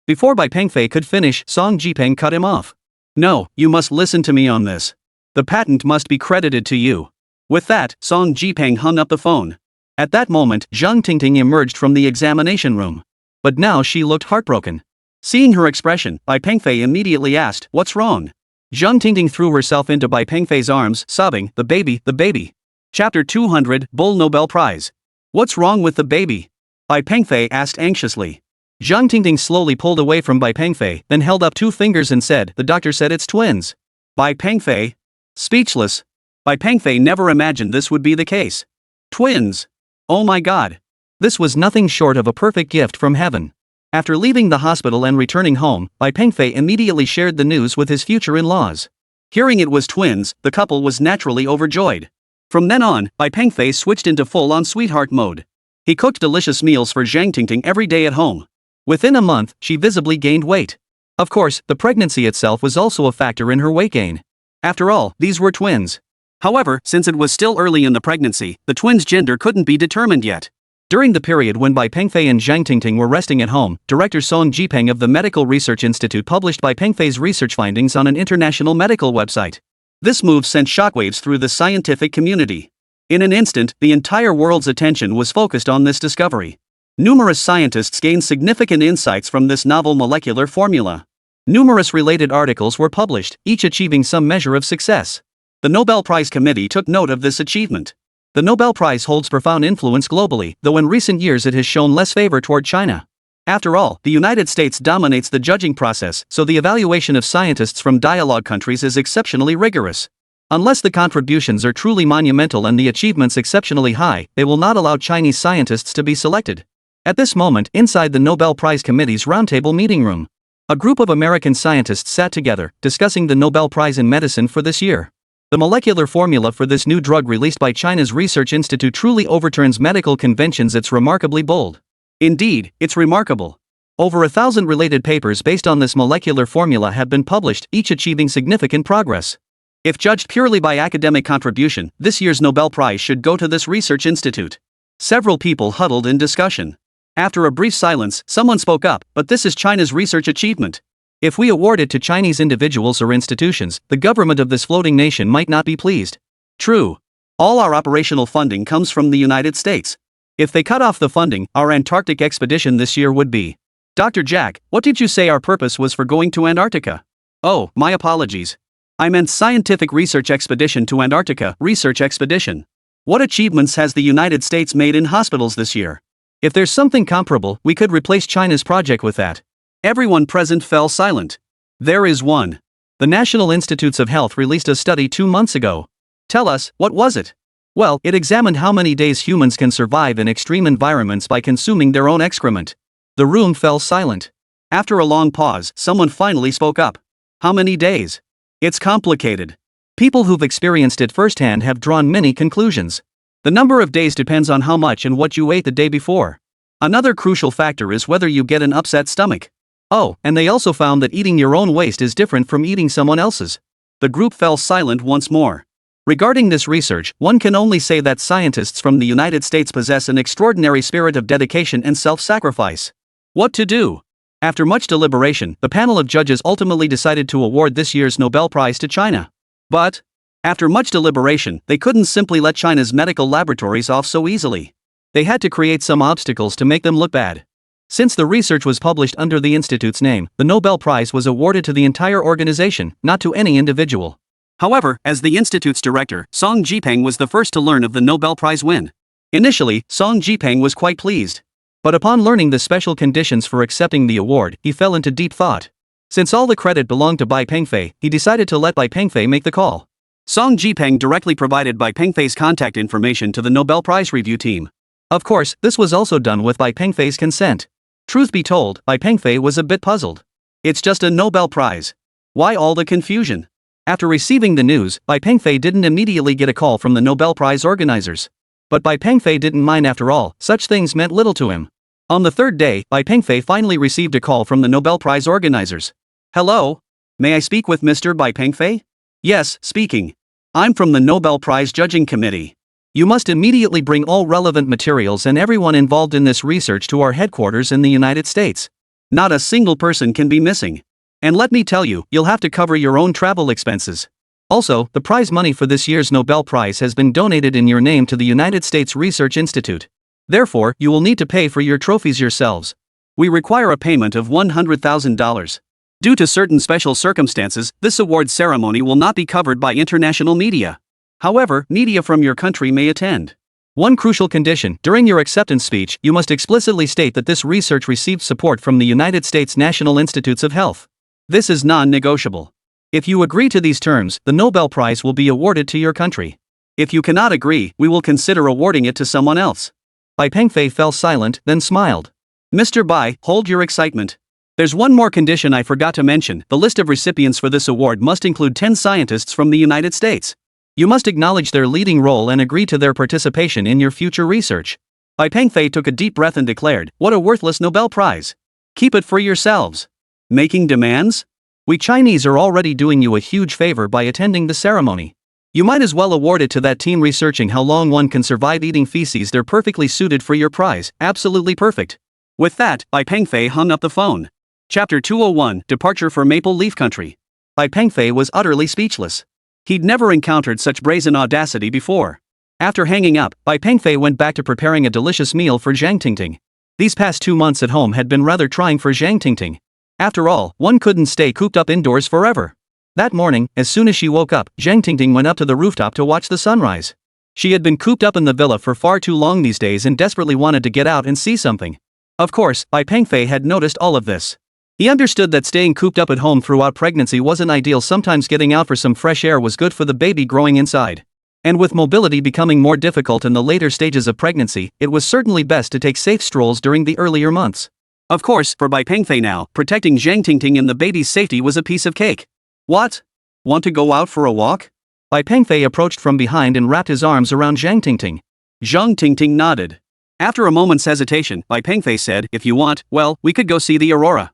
A: Before Bai Pengfei could finish, Zhang Tingting cut him off. No, you must listen to me on this. The patent must be credited to you. With that, Zhang Tingting hung up the phone. At that moment, Zhang Tingting emerged from the examination room. But now she looked heartbroken. Seeing her expression, Bai Pengfei immediately asked, "What's wrong?" Zhang Tingting threw herself into Bai Pengfei's arms, sobbing, the baby. Chapter 200, Bull Nobel Prize. What's wrong with the baby? Bai Pengfei asked anxiously. Zhang Tingting slowly pulled away from Bai Pengfei, then held up two fingers and said, "The doctor said it's twins." Bai Pengfei? Speechless. Bai Pengfei never imagined this would be the case. Twins? Oh my god. This was nothing short of a perfect gift from heaven. After leaving the hospital and returning home, Bai Pengfei immediately shared the news with his future in-laws. Hearing it was twins, the couple was naturally overjoyed. From then on, Bai Pengfei switched into full-on sweetheart mode. He cooked delicious meals for Zhang Tingting every day at home. Within a month, she visibly gained weight. Of course, the pregnancy itself was also a factor in her weight gain. After all, these were twins. However, since it was still early in the pregnancy, the twins' gender couldn't be determined yet. During the period when Bai Pengfei and Zhang Tingting were resting at home, Director Zhang Tingting of the Medical Research Institute published Bai Pengfei's research findings on an international medical website. This move sent shockwaves through the scientific community. In an instant, the entire world's attention was focused on this discovery. Numerous scientists gained significant insights from this novel molecular formula. Numerous related articles were published, each achieving some measure of success. The Nobel Prize Committee took note of this achievement. The Nobel Prize holds profound influence globally, though in recent years it has shown less favor toward China. After all, the United States dominates the judging process, so the evaluation of scientists from dialogue countries is exceptionally rigorous. Unless the contributions are truly monumental and the achievements exceptionally high, they will not allow Chinese scientists to be selected. At this moment, inside the Nobel Prize Committee's roundtable meeting room, a group of American scientists sat together, discussing the Nobel Prize in Medicine for this year. The molecular formula for this new drug released by China's Research Institute truly overturns medical conventions. It's remarkably bold. Indeed, it's remarkable. Over 1,000 related papers based on this molecular formula have been published, each achieving significant progress. If judged purely by academic contribution, this year's Nobel Prize should go to this research institute. Several people huddled in discussion. After a brief silence, someone spoke up, but this is China's research achievement. If we award it to Chinese individuals or institutions, the government of this floating nation might not be pleased. True. All our operational funding comes from the United States. If they cut off the funding, our Antarctic expedition this year would be. Dr. Jack, what did you say our purpose was for going to Antarctica? Oh, my apologies. I meant scientific research expedition to Antarctica, research expedition. What achievements has the United States made in hospitals this year? If there's something comparable, we could replace China's project with that. Everyone present fell silent. There is one. The National Institutes of Health released a study 2 months ago. Tell us, what was it? Well, it examined how many days humans can survive in extreme environments by consuming their own excrement. The room fell silent. After a long pause, someone finally spoke up. How many days? It's complicated. People who've experienced it firsthand have drawn many conclusions. The number of days depends on how much and what you ate the day before. Another crucial factor is whether you get an upset stomach. Oh, and they also found that eating your own waste is different from eating someone else's. The group fell silent once more. Regarding this research, one can only say that scientists from the United States possess an extraordinary spirit of dedication and self-sacrifice. What to do? After much deliberation, the panel of judges ultimately decided to award this year's Nobel Prize to China. But, after much deliberation, they couldn't simply let China's medical laboratories off so easily. They had to create some obstacles to make them look bad. Since the research was published under the institute's name, the Nobel Prize was awarded to the entire organization, not to any individual. However, as the institute's director, Zhang Tingting was the first to learn of the Nobel Prize win. Initially, Zhang Tingting was quite pleased. But upon learning the special conditions for accepting the award, he fell into deep thought. Since all the credit belonged to Bai Pengfei, he decided to let Bai Pengfei make the call. Zhang Tingting directly provided Bai Pengfei's contact information to the Nobel Prize review team. Of course, this was also done with Bai Pengfei's consent. Truth be told, Bai Pengfei was a bit puzzled. It's just a Nobel Prize. Why all the confusion? After receiving the news, Bai Pengfei didn't immediately get a call from the Nobel Prize organizers. But Bai Pengfei didn't mind after all, such things meant little to him. On the third day, Bai Pengfei finally received a call from the Nobel Prize organizers. Hello? May I speak with Mr. Bai Pengfei? Yes, speaking. I'm from the Nobel Prize Judging Committee. You must immediately bring all relevant materials and everyone involved in this research to our headquarters in the United States. Not a single person can be missing. And let me tell you, you'll have to cover your own travel expenses. Also, the prize money for this year's Nobel Prize has been donated in your name to the United States Research Institute. Therefore, you will need to pay for your trophies yourselves. We require a payment of $100,000. Due to certain special circumstances, this award ceremony will not be covered by international media. However, media from your country may attend. One crucial condition: during your acceptance speech, you must explicitly state that this research received support from the United States National Institutes of Health. This is non-negotiable. If you agree to these terms, the Nobel Prize will be awarded to your country. If you cannot agree, we will consider awarding it to someone else. Bai Pengfei fell silent, then smiled. Mr. Bai, hold your excitement. There's one more condition I forgot to mention. The list of recipients for this award must include 10 scientists from the United States. You must acknowledge their leading role and agree to their participation in your future research. Bai Pengfei took a deep breath and declared, "What a worthless Nobel Prize. Keep it for yourselves." Making demands? We Chinese are already doing you a huge favor by attending the ceremony. You might as well award it to that team researching how long one can survive eating feces. They're perfectly suited for your prize, absolutely perfect. With that, Bai Pengfei hung up the phone. Chapter 201, Departure for Maple Leaf Country. Bai Pengfei was utterly speechless. He'd never encountered such brazen audacity before. After hanging up, Bai Pengfei went back to preparing a delicious meal for Zhang Tingting. These past 2 months at home had been rather trying for Zhang Tingting. After all, one couldn't stay cooped up indoors forever. That morning, as soon as she woke up, Zhang Tingting went up to the rooftop to watch the sunrise. She had been cooped up in the villa for far too long these days and desperately wanted to get out and see something. Of course, Bai Pengfei had noticed all of this. He understood that staying cooped up at home throughout pregnancy wasn't ideal. Sometimes getting out for some fresh air was good for the baby growing inside. And with mobility becoming more difficult in the later stages of pregnancy, it was certainly best to take safe strolls during the earlier months. Of course, for Bai Pengfei now, protecting Zhang Tingting and the baby's safety was a piece of cake. What? Want to go out for a walk? Bai Pengfei approached from behind and wrapped his arms around Zhang Tingting. Zhang Tingting nodded. After a moment's hesitation, Bai Pengfei said, "If you want, well, we could go see the aurora."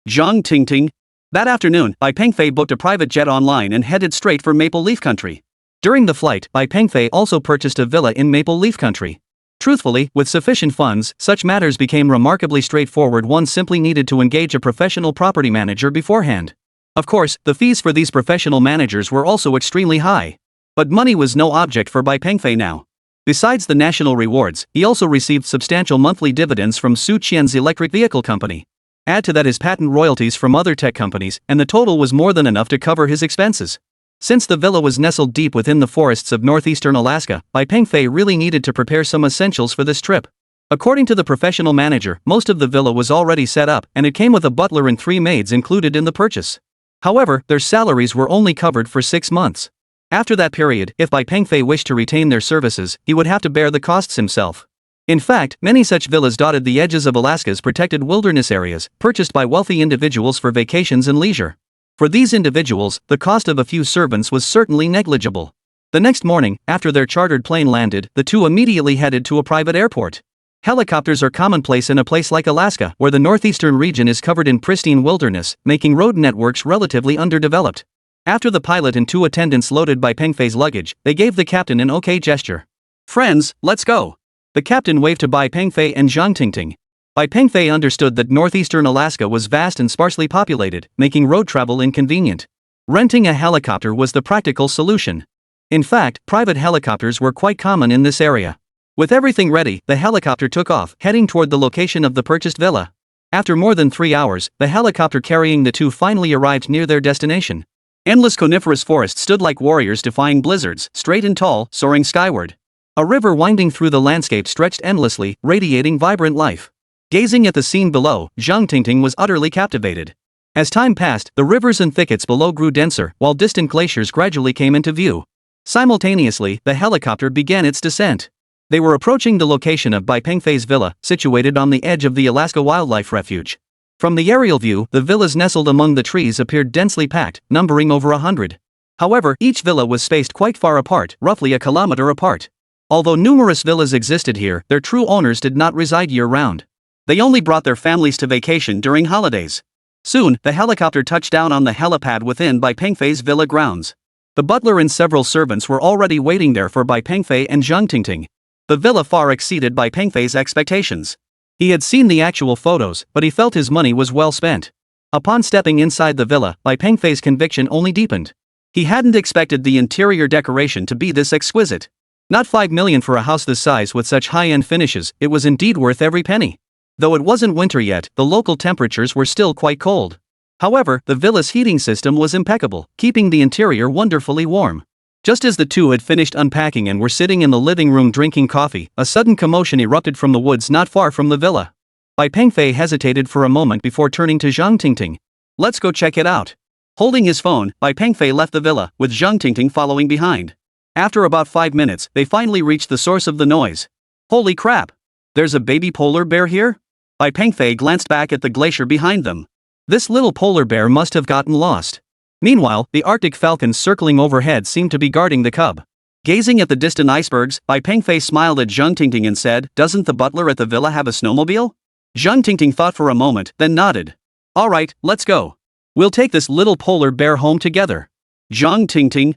A: Zhang Tingting. That afternoon, Bai Pengfei booked a private jet online and headed straight for Maple Leaf Country. During the flight, Bai Pengfei also purchased a villa in Maple Leaf Country. Truthfully, with sufficient funds, such matters became remarkably straightforward. One simply needed to engage a professional property manager beforehand. Of course, the fees for these professional managers were also extremely high. But money was no object for Bai Pengfei now. Besides the national rewards, he also received substantial monthly dividends from Su Qian's electric vehicle company. Add to that his patent royalties from other tech companies, and the total was more than enough to cover his expenses. Since the villa was nestled deep within the forests of northeastern Alaska, Bai Pengfei really needed to prepare some essentials for this trip. According to the professional manager, most of the villa was already set up, and it came with a butler and 3 maids included in the purchase. However, their salaries were only covered for 6 months. After that period, if Bai Pengfei wished to retain their services, he would have to bear the costs himself. In fact, many such villas dotted the edges of Alaska's protected wilderness areas, purchased by wealthy individuals for vacations and leisure. For these individuals, the cost of a few servants was certainly negligible. The next morning, after their chartered plane landed, the two immediately headed to a private airport. Helicopters are commonplace in a place like Alaska, where the northeastern region is covered in pristine wilderness, making road networks relatively underdeveloped. After the pilot and 2 attendants loaded Bai Pengfei's luggage, they gave the captain an okay gesture. "Friends, let's go." The captain waved to Bai Pengfei and Zhang Tingting. Bai Pengfei understood that northeastern Alaska was vast and sparsely populated, making road travel inconvenient. Renting a helicopter was the practical solution. In fact, private helicopters were quite common in this area. With everything ready, the helicopter took off, heading toward the location of the purchased villa. After more than 3 hours, the helicopter carrying the two finally arrived near their destination. Endless coniferous forests stood like warriors defying blizzards, straight and tall, soaring skyward. A river winding through the landscape stretched endlessly, radiating vibrant life. Gazing at the scene below, Zhang Tingting was utterly captivated. As time passed, the rivers and thickets below grew denser, while distant glaciers gradually came into view. Simultaneously, the helicopter began its descent. They were approaching the location of Bai Pengfei's villa, situated on the edge of the Alaska Wildlife Refuge. From the aerial view, the villas nestled among the trees appeared densely packed, numbering over 100. However, each villa was spaced quite far apart, roughly a kilometer apart. Although numerous villas existed here, their true owners did not reside year-round. They only brought their families to vacation during holidays. Soon, the helicopter touched down on the helipad within Bai Pengfei's villa grounds. The butler and several servants were already waiting there for Bai Pengfei and Zhang Tingting. The villa far exceeded Bai Pengfei's expectations. He had seen the actual photos, but he felt his money was well spent. Upon stepping inside the villa, Bai Pengfei's conviction only deepened. He hadn't expected the interior decoration to be this exquisite. Not 5 million for a house this size with such high-end finishes, it was indeed worth every penny. Though it wasn't winter yet, the local temperatures were still quite cold. However, the villa's heating system was impeccable, keeping the interior wonderfully warm. Just as the two had finished unpacking and were sitting in the living room drinking coffee, a sudden commotion erupted from the woods not far from the villa. Bai Pengfei hesitated for a moment before turning to Zhang Tingting. "Let's go check it out." Holding his phone, Bai Pengfei left the villa, with Zhang Tingting following behind. After about 5 minutes, they finally reached the source of the noise. "Holy crap! There's a baby polar bear here?" Bai Pengfei glanced back at the glacier behind them. This little polar bear must have gotten lost. Meanwhile, the Arctic falcons circling overhead seemed to be guarding the cub. Gazing at the distant icebergs, Bai Pengfei smiled at Zhang Tingting and said, "Doesn't the butler at the villa have a snowmobile?" Zhang Tingting thought for a moment, then nodded. "All right, let's go. We'll take this little polar bear home together." "Zhang Tingting?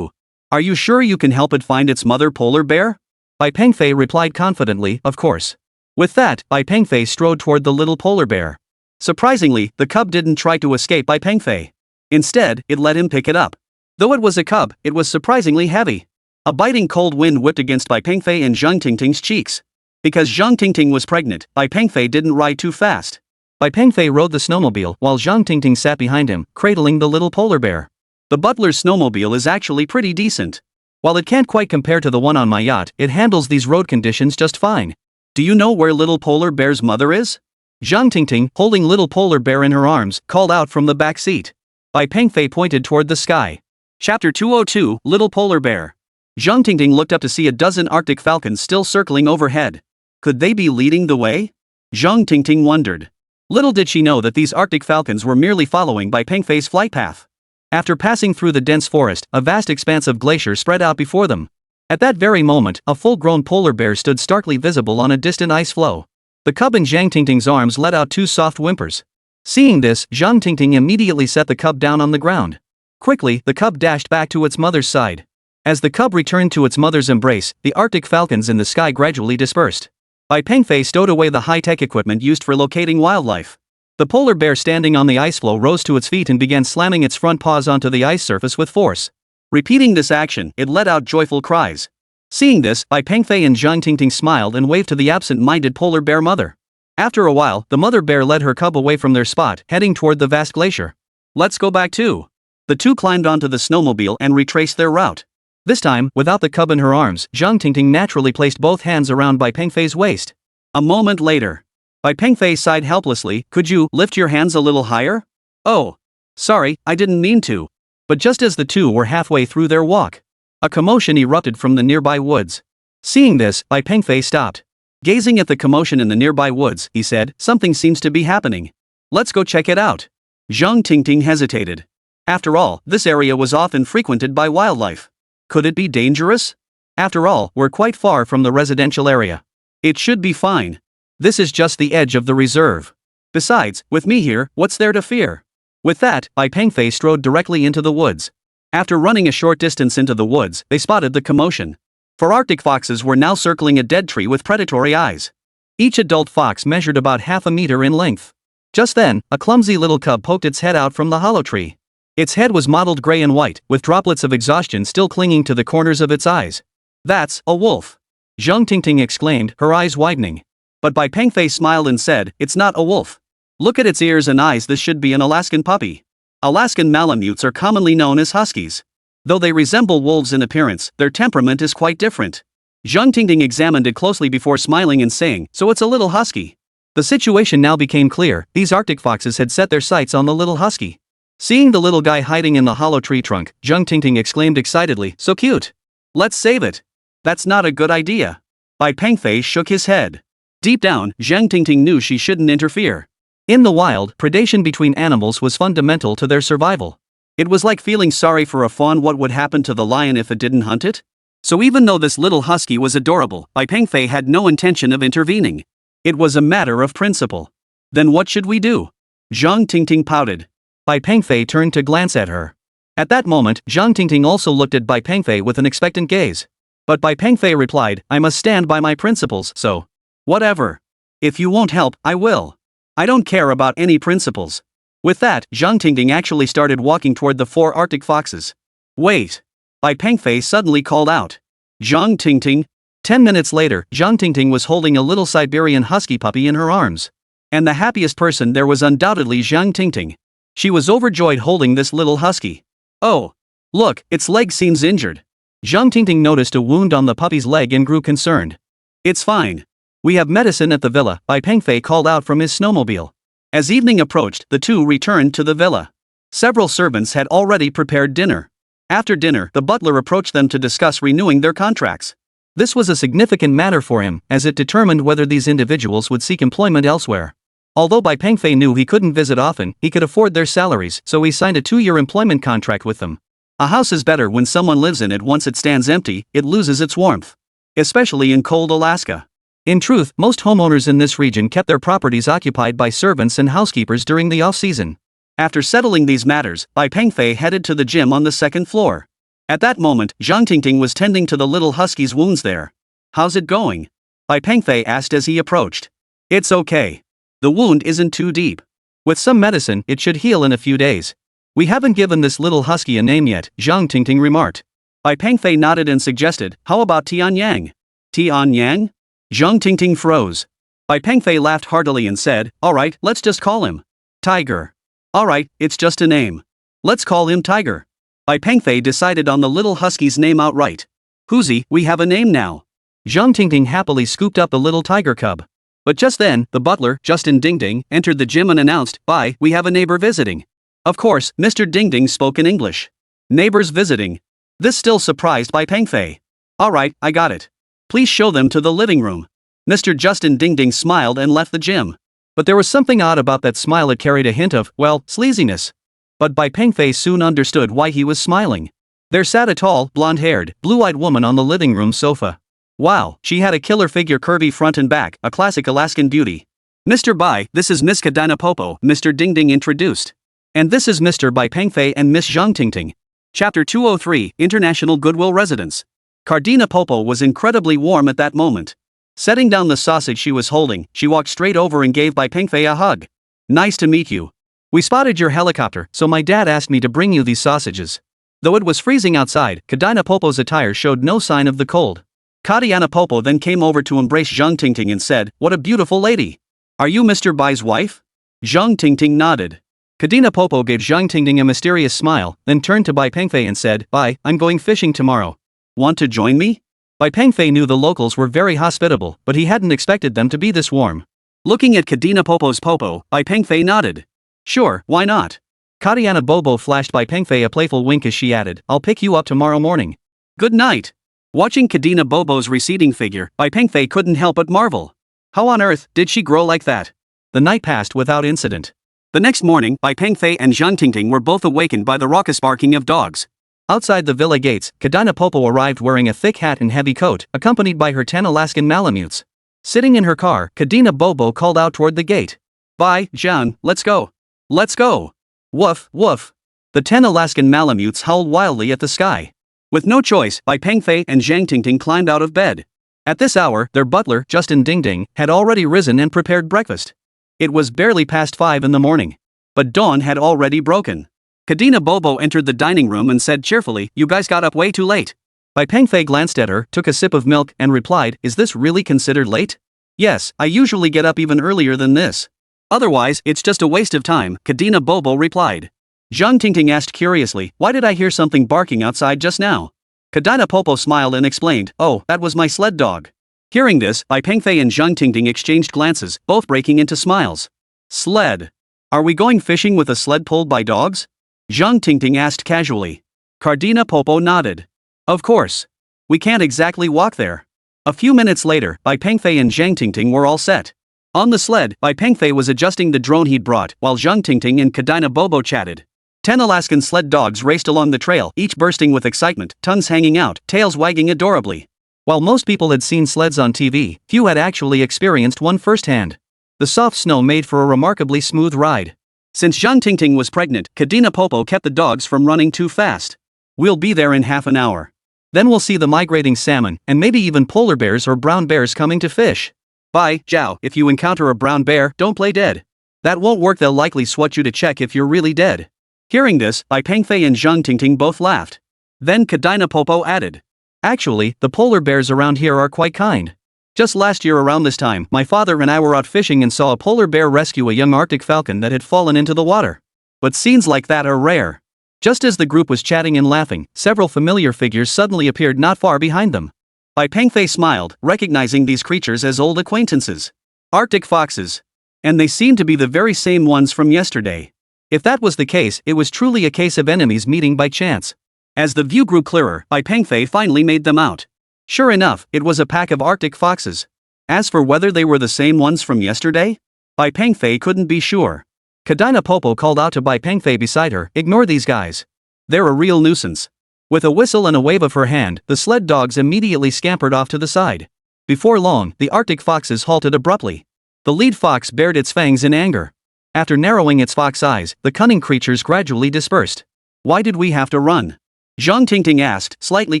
A: Are you sure you can help it find its mother polar bear?" Bai Pengfei replied confidently, "Of course." With that, Bai Pengfei strode toward the little polar bear. Surprisingly, the cub didn't try to escape Bai Pengfei. Instead, it let him pick it up. Though it was a cub, it was surprisingly heavy. A biting cold wind whipped against Bai Pengfei and Zhang Tingting's cheeks. Because Zhang Tingting was pregnant, Bai Pengfei didn't ride too fast. Bai Pengfei rode the snowmobile while Zhang Tingting sat behind him, cradling the little polar bear. The butler's snowmobile is actually pretty decent. While it can't quite compare to the one on my yacht, it handles these road conditions just fine. "Do you know where little polar bear's mother is?" Zhang Tingting, holding little polar bear in her arms, called out from the back seat. Bai Pengfei pointed toward the sky. Chapter 202, Little Polar Bear. Zhang Tingting looked up to see a dozen Arctic falcons still circling overhead. Could they be leading the way? Zhang Tingting wondered. Little did she know that these Arctic falcons were merely following Bai Pengfei's flight path. After passing through the dense forest, a vast expanse of glacier spread out before them. At that very moment, a full-grown polar bear stood starkly visible on a distant ice floe. The cub in Zhang Tingting's arms let out 2 soft whimpers. Seeing this, Zhang Tingting immediately set the cub down on the ground. Quickly, the cub dashed back to its mother's side. As the cub returned to its mother's embrace, the Arctic falcons in the sky gradually dispersed. Bai Pengfei stowed away the high-tech equipment used for locating wildlife. The polar bear standing on the ice floe rose to its feet and began slamming its front paws onto the ice surface with force. Repeating this action, it let out joyful cries. Seeing this, Bai Pengfei and Zhang Tingting smiled and waved to the absent-minded polar bear mother. After a while, the mother bear led her cub away from their spot, heading toward the vast glacier. "Let's go back too." The two climbed onto the snowmobile and retraced their route. This time, without the cub in her arms, Zhang Tingting naturally placed both hands around Bai Pengfei's waist. A moment later, Bai Pengfei sighed helplessly, "Could you lift your hands a little higher?" "Oh. Sorry, I didn't mean to." But just as the two were halfway through their walk, a commotion erupted from the nearby woods. Seeing this, Bai Pengfei stopped. Gazing at the commotion in the nearby woods, he said, "Something seems to be happening. Let's go check it out." Zhang Tingting hesitated. After all, this area was often frequented by wildlife. Could it be dangerous? After all, we're quite far from the residential area. It should be fine. This is just the edge of the reserve. Besides, with me here, what's there to fear? With that, Bai Pengfei strode directly into the woods. After running a short distance into the woods, they spotted the commotion. 4 Arctic foxes were now circling a dead tree with predatory eyes. Each adult fox measured about half a meter in length. Just then, a clumsy little cub poked its head out from the hollow tree. Its head was mottled gray and white, with droplets of exhaustion still clinging to the corners of its eyes. "That's a wolf!" Zhang Tingting exclaimed, her eyes widening. But Bai Pengfei smiled and said, "It's not a wolf. Look at its ears and eyes, this should be an Alaskan puppy." Alaskan Malamutes are commonly known as huskies. Though they resemble wolves in appearance, their temperament is quite different. Zhang Tingting examined it closely before smiling and saying, "So it's a little husky." The situation now became clear. These Arctic foxes had set their sights on the little husky. Seeing the little guy hiding in the hollow tree trunk, Zhang Tingting exclaimed excitedly, "So cute. Let's save it." "That's not a good idea." Bai Pengfei shook his head. Deep down, Zhang Tingting knew she shouldn't interfere. In the wild, predation between animals was fundamental to their survival. It was like feeling sorry for a fawn. What would happen to the lion if it didn't hunt it? So even though this little husky was adorable, Bai Pengfei had no intention of intervening. It was a matter of principle. "Then what should we do?" Zhang Tingting pouted. Bai Pengfei turned to glance at her. At that moment, Zhang Tingting also looked at Bai Pengfei with an expectant gaze. But Bai Pengfei replied, "I must stand by my principles, so whatever. If you won't help, I will. I don't care about any principles." With that, Zhang Tingting actually started walking toward the 4 Arctic foxes. "Wait!" Bai Pengfei suddenly called out. "Zhang Tingting." 10 minutes later, Zhang Tingting was holding a little Siberian husky puppy in her arms. And the happiest person there was undoubtedly Zhang Tingting. She was overjoyed holding this little husky. "Oh! Look, its leg seems injured." Zhang Tingting noticed a wound on the puppy's leg and grew concerned. "It's fine. We have medicine at the villa," Bai Pengfei called out from his snowmobile. As evening approached, the two returned to the villa. Several servants had already prepared dinner. After dinner, the butler approached them to discuss renewing their contracts. This was a significant matter for him, as it determined whether these individuals would seek employment elsewhere. Although Bai Pengfei knew he couldn't visit often, he could afford their salaries, so he signed a 2-year employment contract with them. A house is better when someone lives in it. Once it stands empty, it loses its warmth. Especially in cold Alaska. In truth, most homeowners in this region kept their properties occupied by servants and housekeepers during the off-season. After settling these matters, Bai Pengfei headed to the gym on the 2nd floor. At that moment, Zhang Tingting was tending to the little husky's wounds there. "How's it going?" Bai Pengfei asked as he approached. "It's okay. The wound isn't too deep. With some medicine, it should heal in a few days." "We haven't given this little husky a name yet," Zhang Tingting remarked. Bai Pengfei nodded and suggested, "How about Tianyang?" "Tianyang?" Zhang Tingting froze. Bai Pengfei laughed heartily and said, "Alright, let's just call him Tiger." "Alright, it's just a name. Let's call him Tiger." Bai Pengfei decided on the little husky's name outright. "Huzi, we have a name now." Zhang Tingting happily scooped up the little tiger cub. But just then, the butler, Justin Dingding, entered the gym and announced, "Bai, we have a neighbor visiting." Of course, Mr. Dingding spoke in English. Neighbors visiting. This still surprised Bai Pengfei. "Alright, I got it. Please show them to the living room." Mr. Justin Dingding smiled and left the gym. But there was something odd about that smile. It carried a hint of, well, sleaziness. But Bai Pengfei soon understood why he was smiling. There sat a tall, blonde-haired, blue-eyed woman on the living room sofa. Wow, she had a killer figure, curvy front and back, a classic Alaskan beauty. "Mr. Bai, this is Miss Kadina Popo," Mr. Dingding introduced. "And this is Mr. Bai Pengfei and Miss Zhang Tingting." Chapter 203, International Goodwill Residence. Cardina Popo was incredibly warm at that moment. Setting down the sausage she was holding, she walked straight over and gave Bai Pengfei a hug. "Nice to meet you. We spotted your helicopter, so my dad asked me to bring you these sausages." Though it was freezing outside, Kadina Popo's attire showed no sign of the cold. Kadiana Popo then came over to embrace Zhang Tingting and said, "What a beautiful lady. Are you Mr. Bai's wife?" Zhang Tingting nodded. Kadina Popo gave Zhang Tingting a mysterious smile, then turned to Bai Pengfei and said, "Bai, I'm going fishing tomorrow. Want to join me?" Bai Pengfei knew the locals were very hospitable, but he hadn't expected them to be this warm. Looking at Kadina Popo's popo, Bai Pengfei nodded. "Sure, why not?" Kadiana Bobo flashed Bai Pengfei a playful wink as she added, "I'll pick you up tomorrow morning. Good night." Watching Kadina Bobo's receding figure, Bai Pengfei couldn't help but marvel. How on earth did she grow like that? The night passed without incident. The next morning, Bai Pengfei and Zhang Tingting were both awakened by the raucous barking of dogs. Outside the villa gates, Kadina Popo arrived wearing a thick hat and heavy coat, accompanied by her 10 Alaskan Malamutes. Sitting in her car, Kadina Bobo called out toward the gate. "Bai, Zhang, let's go. Let's go." Woof, woof. The 10 Alaskan Malamutes howled wildly at the sky. With no choice, Bai Pengfei and Zhang Tingting climbed out of bed. At this hour, their butler, Justin Ding Ding, had already risen and prepared breakfast. It was barely past 5 in the morning. But dawn had already broken. Kadena Bobo entered the dining room and said cheerfully, "You guys got up way too late." Bai Pengfei glanced at her, took a sip of milk, and replied, "Is this really considered late?" "Yes, I usually get up even earlier than this. Otherwise, it's just a waste of time," Kadena Bobo replied. Zhang Tingting asked curiously, "Why did I hear something barking outside just now?" Kadena Popo smiled and explained, "Oh, that was my sled dog." Hearing this, Bai Pengfei and Zhang Tingting exchanged glances, both breaking into smiles. "Sled? Are we going fishing with a sled pulled by dogs?" Zhang Tingting asked casually. Kadena Popo nodded. "Of course. We can't exactly walk there." A few minutes later, Bai Pengfei and Zhang Tingting were all set. On the sled, Bai Pengfei was adjusting the drone he'd brought, while Zhang Tingting and Kadena Bobo chatted. 10 Alaskan sled dogs raced along the trail, each bursting with excitement, tongues hanging out, tails wagging adorably. While most people had seen sleds on TV, few had actually experienced one firsthand. The soft snow made for a remarkably smooth ride. Since Zhang Tingting was pregnant, Kadena Popo kept the dogs from running too fast. "We'll be there in half an hour. Then we'll see the migrating salmon, and maybe even polar bears or brown bears coming to fish. Bai, Zhao, if you encounter a brown bear, don't play dead. That won't work, they'll likely swat you to check if you're really dead." Hearing this, Bai Pengfei and Zhang Tingting both laughed. Then Kadena Popo added, "Actually, the polar bears around here are quite kind. Just last year around this time, my father and I were out fishing and saw a polar bear rescue a young Arctic falcon that had fallen into the water. But scenes like that are rare." Just as the group was chatting and laughing, several familiar figures suddenly appeared not far behind them. Bai Pengfei smiled, recognizing these creatures as old acquaintances. Arctic foxes. And they seemed to be the very same ones from yesterday. If that was the case, it was truly a case of enemies meeting by chance. As the view grew clearer, Bai Pengfei finally made them out. Sure enough, it was a pack of Arctic foxes. As for whether they were the same ones from yesterday, Bai Pengfei couldn't be sure. Kadena Popo called out to Bai Pengfei beside her, "Ignore these guys. They're a real nuisance." With a whistle and a wave of her hand, the sled dogs immediately scampered off to the side. Before long, the Arctic foxes halted abruptly. The lead fox bared its fangs in anger. After narrowing its fox eyes, the cunning creatures gradually dispersed. "Why did we have to run?" Zhang Tingting asked, slightly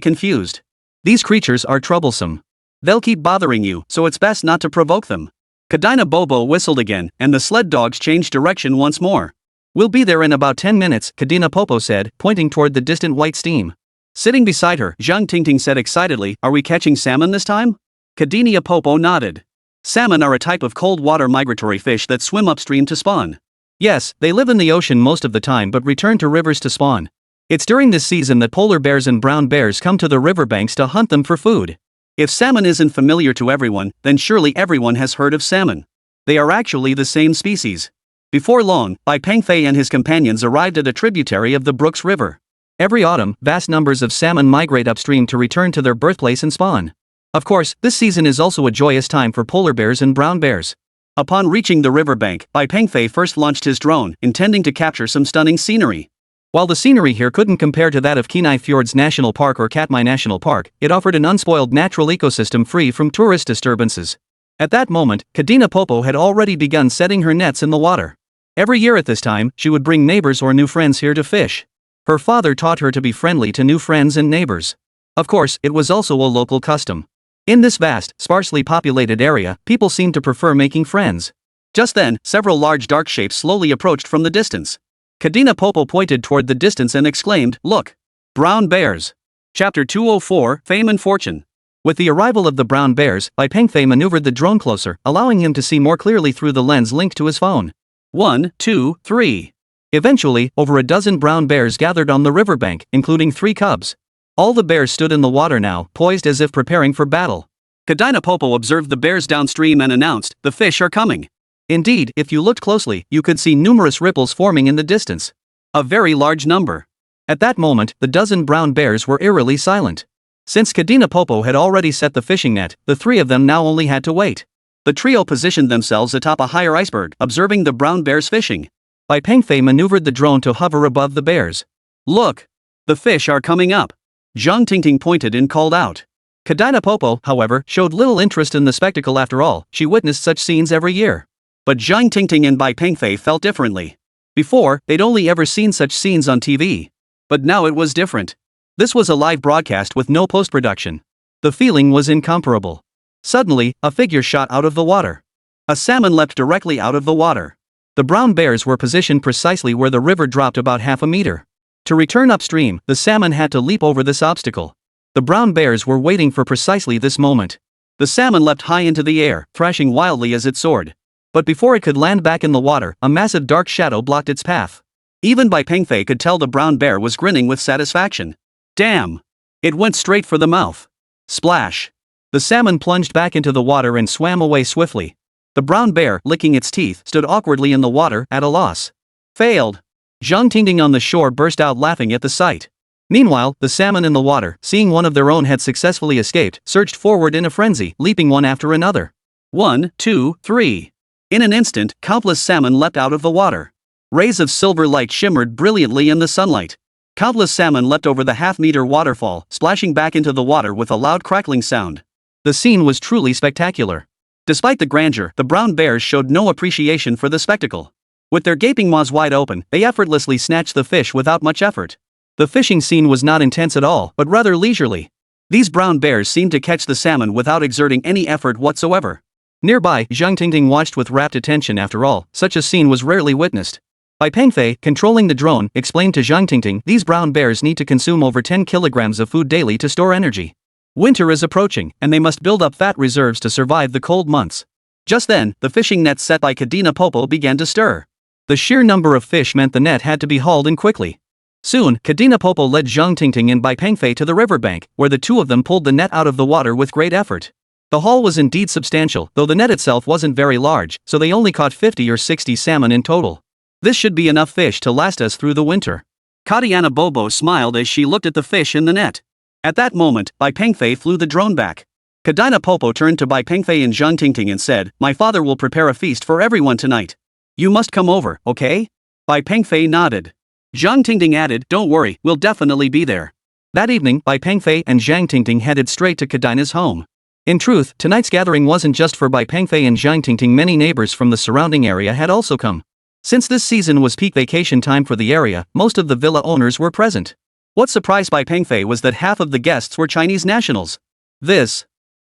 A: confused. "These creatures are troublesome. They'll keep bothering you, so it's best not to provoke them." Kadena Bobo whistled again, and the sled dogs changed direction once more. "We'll be there in about 10 minutes, Kadena Popo said, pointing toward the distant white steam. Sitting beside her, Zhang Tingting said excitedly, "Are we catching salmon this time?" Kadena Popo nodded. Salmon are a type of cold water migratory fish that swim upstream to spawn. Yes, they live in the ocean most of the time but return to rivers to spawn. It's during this season that polar bears and brown bears come to the riverbanks to hunt them for food. If salmon isn't familiar to everyone, then surely everyone has heard of salmon. They are actually the same species. Before long, Bai Pengfei and his companions arrived at a tributary of the Brooks River. Every autumn, vast numbers of salmon migrate upstream to return to their birthplace and spawn. Of course, this season is also a joyous time for polar bears and brown bears. Upon reaching the riverbank, Bai Pengfei first launched his drone, intending to capture some stunning scenery. While the scenery here couldn't compare to that of Kenai Fjords National Park or Katmai National Park, it offered an unspoiled natural ecosystem free from tourist disturbances. At that moment, Kadena Popo had already begun setting her nets in the water. Every year at this time, she would bring neighbors or new friends here to fish. Her father taught her to be friendly to new friends and neighbors. Of course, it was also a local custom. In this vast, sparsely populated area, people seemed to prefer making friends. Just then, several large dark shapes slowly approached from the distance. Kadena Popo pointed toward the distance and exclaimed, "Look! Brown bears!" Chapter 204, Fame and Fortune. With the arrival of the brown bears, Bai Pengfei maneuvered the drone closer, allowing him to see more clearly through the lens linked to his phone. 1, 2, 3. Eventually, over a dozen brown bears gathered on the riverbank, including 3 cubs. All the bears stood in the water now, poised as if preparing for battle. Kadena Popo observed the bears downstream and announced, "The fish are coming." Indeed, if you looked closely, you could see numerous ripples forming in the distance. A very large number. At that moment, the dozen brown bears were eerily silent. Since Kadena Popo had already set the fishing net, the 3 of them now only had to wait. The trio positioned themselves atop a higher iceberg, observing the brown bears fishing. Bai Pengfei maneuvered the drone to hover above the bears. "Look! The fish are coming up." Zhang Tingting pointed and called out. Kadena Popo, however, showed little interest in the spectacle after all, she witnessed such scenes every year. But Zhang Tingting and Bai Pengfei felt differently. Before, they'd only ever seen such scenes on TV. But now it was different. This was a live broadcast with no post-production. The feeling was incomparable. Suddenly, a figure shot out of the water. A salmon leapt directly out of the water. The brown bears were positioned precisely where the river dropped about half a meter. To return upstream, the salmon had to leap over this obstacle. The brown bears were waiting for precisely this moment. The salmon leapt high into the air, thrashing wildly as it soared. But before it could land back in the water, a massive dark shadow blocked its path. Even Bai Pengfei could tell the brown bear was grinning with satisfaction. Damn! It went straight for the mouth. Splash! The salmon plunged back into the water and swam away swiftly. The brown bear, licking its teeth, stood awkwardly in the water, at a loss. Failed! Zhang Tingting on the shore burst out laughing at the sight. Meanwhile, the salmon in the water, seeing one of their own had successfully escaped, surged forward in a frenzy, leaping one after another. 1, 2, 3. In an instant, countless salmon leapt out of the water. Rays of silver light shimmered brilliantly in the sunlight. Countless salmon leapt over the half-meter waterfall, splashing back into the water with a loud crackling sound. The scene was truly spectacular. Despite the grandeur, the brown bears showed no appreciation for the spectacle. With their gaping maws wide open, they effortlessly snatched the fish without much effort. The fishing scene was not intense at all, but rather leisurely. These brown bears seemed to catch the salmon without exerting any effort whatsoever. Nearby, Zhang Tingting watched with rapt attention. After all, such a scene was rarely witnessed. Bai Pengfei, controlling the drone, explained to Zhang Tingting, these brown bears need to consume over 10 kilograms of food daily to store energy. Winter is approaching, and they must build up fat reserves to survive the cold months. Just then, the fishing net set by Kadina Popo began to stir. The sheer number of fish meant the net had to be hauled in quickly. Soon, Kadina Popo led Zhang Tingting and Bai Pengfei to the riverbank, where the two of them pulled the net out of the water with great effort. The haul was indeed substantial, though the net itself wasn't very large, so they only caught 50 or 60 salmon in total. This should be enough fish to last us through the winter. Katiana Bobo smiled as she looked at the fish in the net. At that moment, Bai Pengfei flew the drone back. Kadina Popo turned to Bai Pengfei and Zhang Tingting and said, "My father will prepare a feast for everyone tonight. You must come over, okay?" Bai Pengfei nodded. Zhang Tingting added, "Don't worry, we'll definitely be there." That evening, Bai Pengfei and Zhang Tingting headed straight to Kadina's home. In truth, tonight's gathering wasn't just for Bai Pengfei and Zhang Tingting. Many neighbors from the surrounding area had also come. Since this season was peak vacation time for the area, most of the villa owners were present. What surprised Bai Pengfei was that half of the guests were Chinese nationals.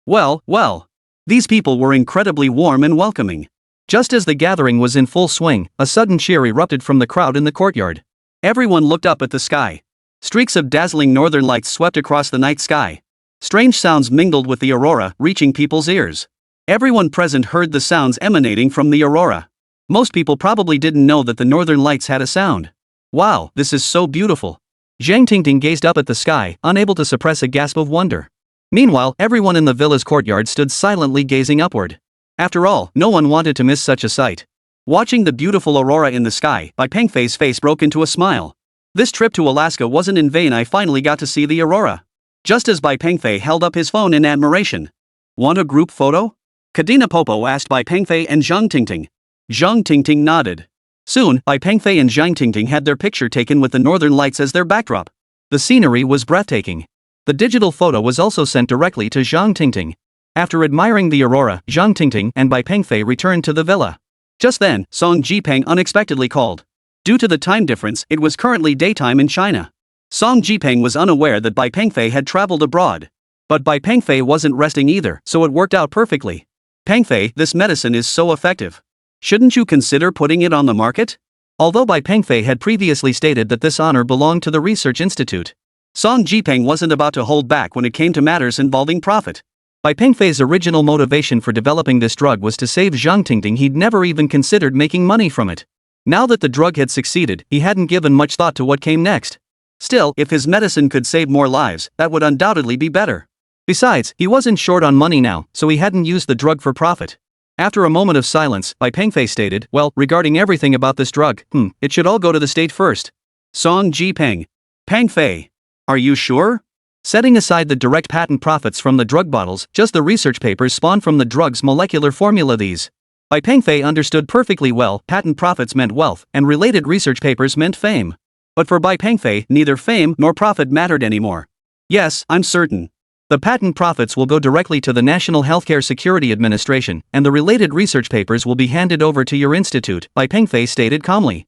A: Well, these people were incredibly warm and welcoming. Just as the gathering was in full swing, a sudden cheer erupted from the crowd in the courtyard. Everyone looked up at the sky. Streaks of dazzling northern lights swept across the night sky. Strange sounds mingled with the aurora, reaching people's ears. Everyone present heard the sounds emanating from the aurora. Most people probably didn't know that the northern lights had a sound. Wow, this is so beautiful. Zhang Tingting gazed up at the sky, unable to suppress a gasp of wonder. Meanwhile, everyone in the villa's courtyard stood silently gazing upward. After all, no one wanted to miss such a sight. Watching the beautiful aurora in the sky, Bai Pengfei's face broke into a smile. This trip to Alaska wasn't in vain. I finally got to see the aurora. Just as Bai Pengfei held up his phone in admiration. "Want a group photo?" Kadina Popo asked Bai Pengfei and Zhang Tingting. Zhang Tingting nodded. Soon, Bai Pengfei and Zhang Tingting had their picture taken with the northern lights as their backdrop. The scenery was breathtaking. The digital photo was also sent directly to Zhang Tingting. After admiring the aurora, Zhang Tingting and Bai Pengfei returned to the villa. Just then, Song Jipeng unexpectedly called. Due to the time difference, it was currently daytime in China. Song Jipeng was unaware that Bai Pengfei had traveled abroad. But Bai Pengfei wasn't resting either, so it worked out perfectly. "Pengfei, this medicine is so effective. Shouldn't you consider putting it on the market?" Although Bai Pengfei had previously stated that this honor belonged to the research institute, Song Jipeng wasn't about to hold back when it came to matters involving profit. Bai Pengfei's original motivation for developing this drug was to save Zhang Tingting. He'd never even considered making money from it. Now that the drug had succeeded, he hadn't given much thought to what came next. Still, if his medicine could save more lives, that would undoubtedly be better. Besides, he wasn't short on money now, so he hadn't used the drug for profit. After a moment of silence, Bai Pengfei stated, "Well, regarding everything about this drug, it should all go to the state first." Song Jipeng. "Pengfei. Are you sure?" Setting aside the direct patent profits from the drug bottles, just the research papers spawned from the drug's molecular formula. These. Bai Pengfei understood perfectly well, patent profits meant wealth, and related research papers meant fame. But for Bai Pengfei, neither fame nor profit mattered anymore. "Yes, I'm certain. The patent profits will go directly to the National Healthcare Security Administration, and the related research papers will be handed over to your institute," Bai Pengfei stated calmly.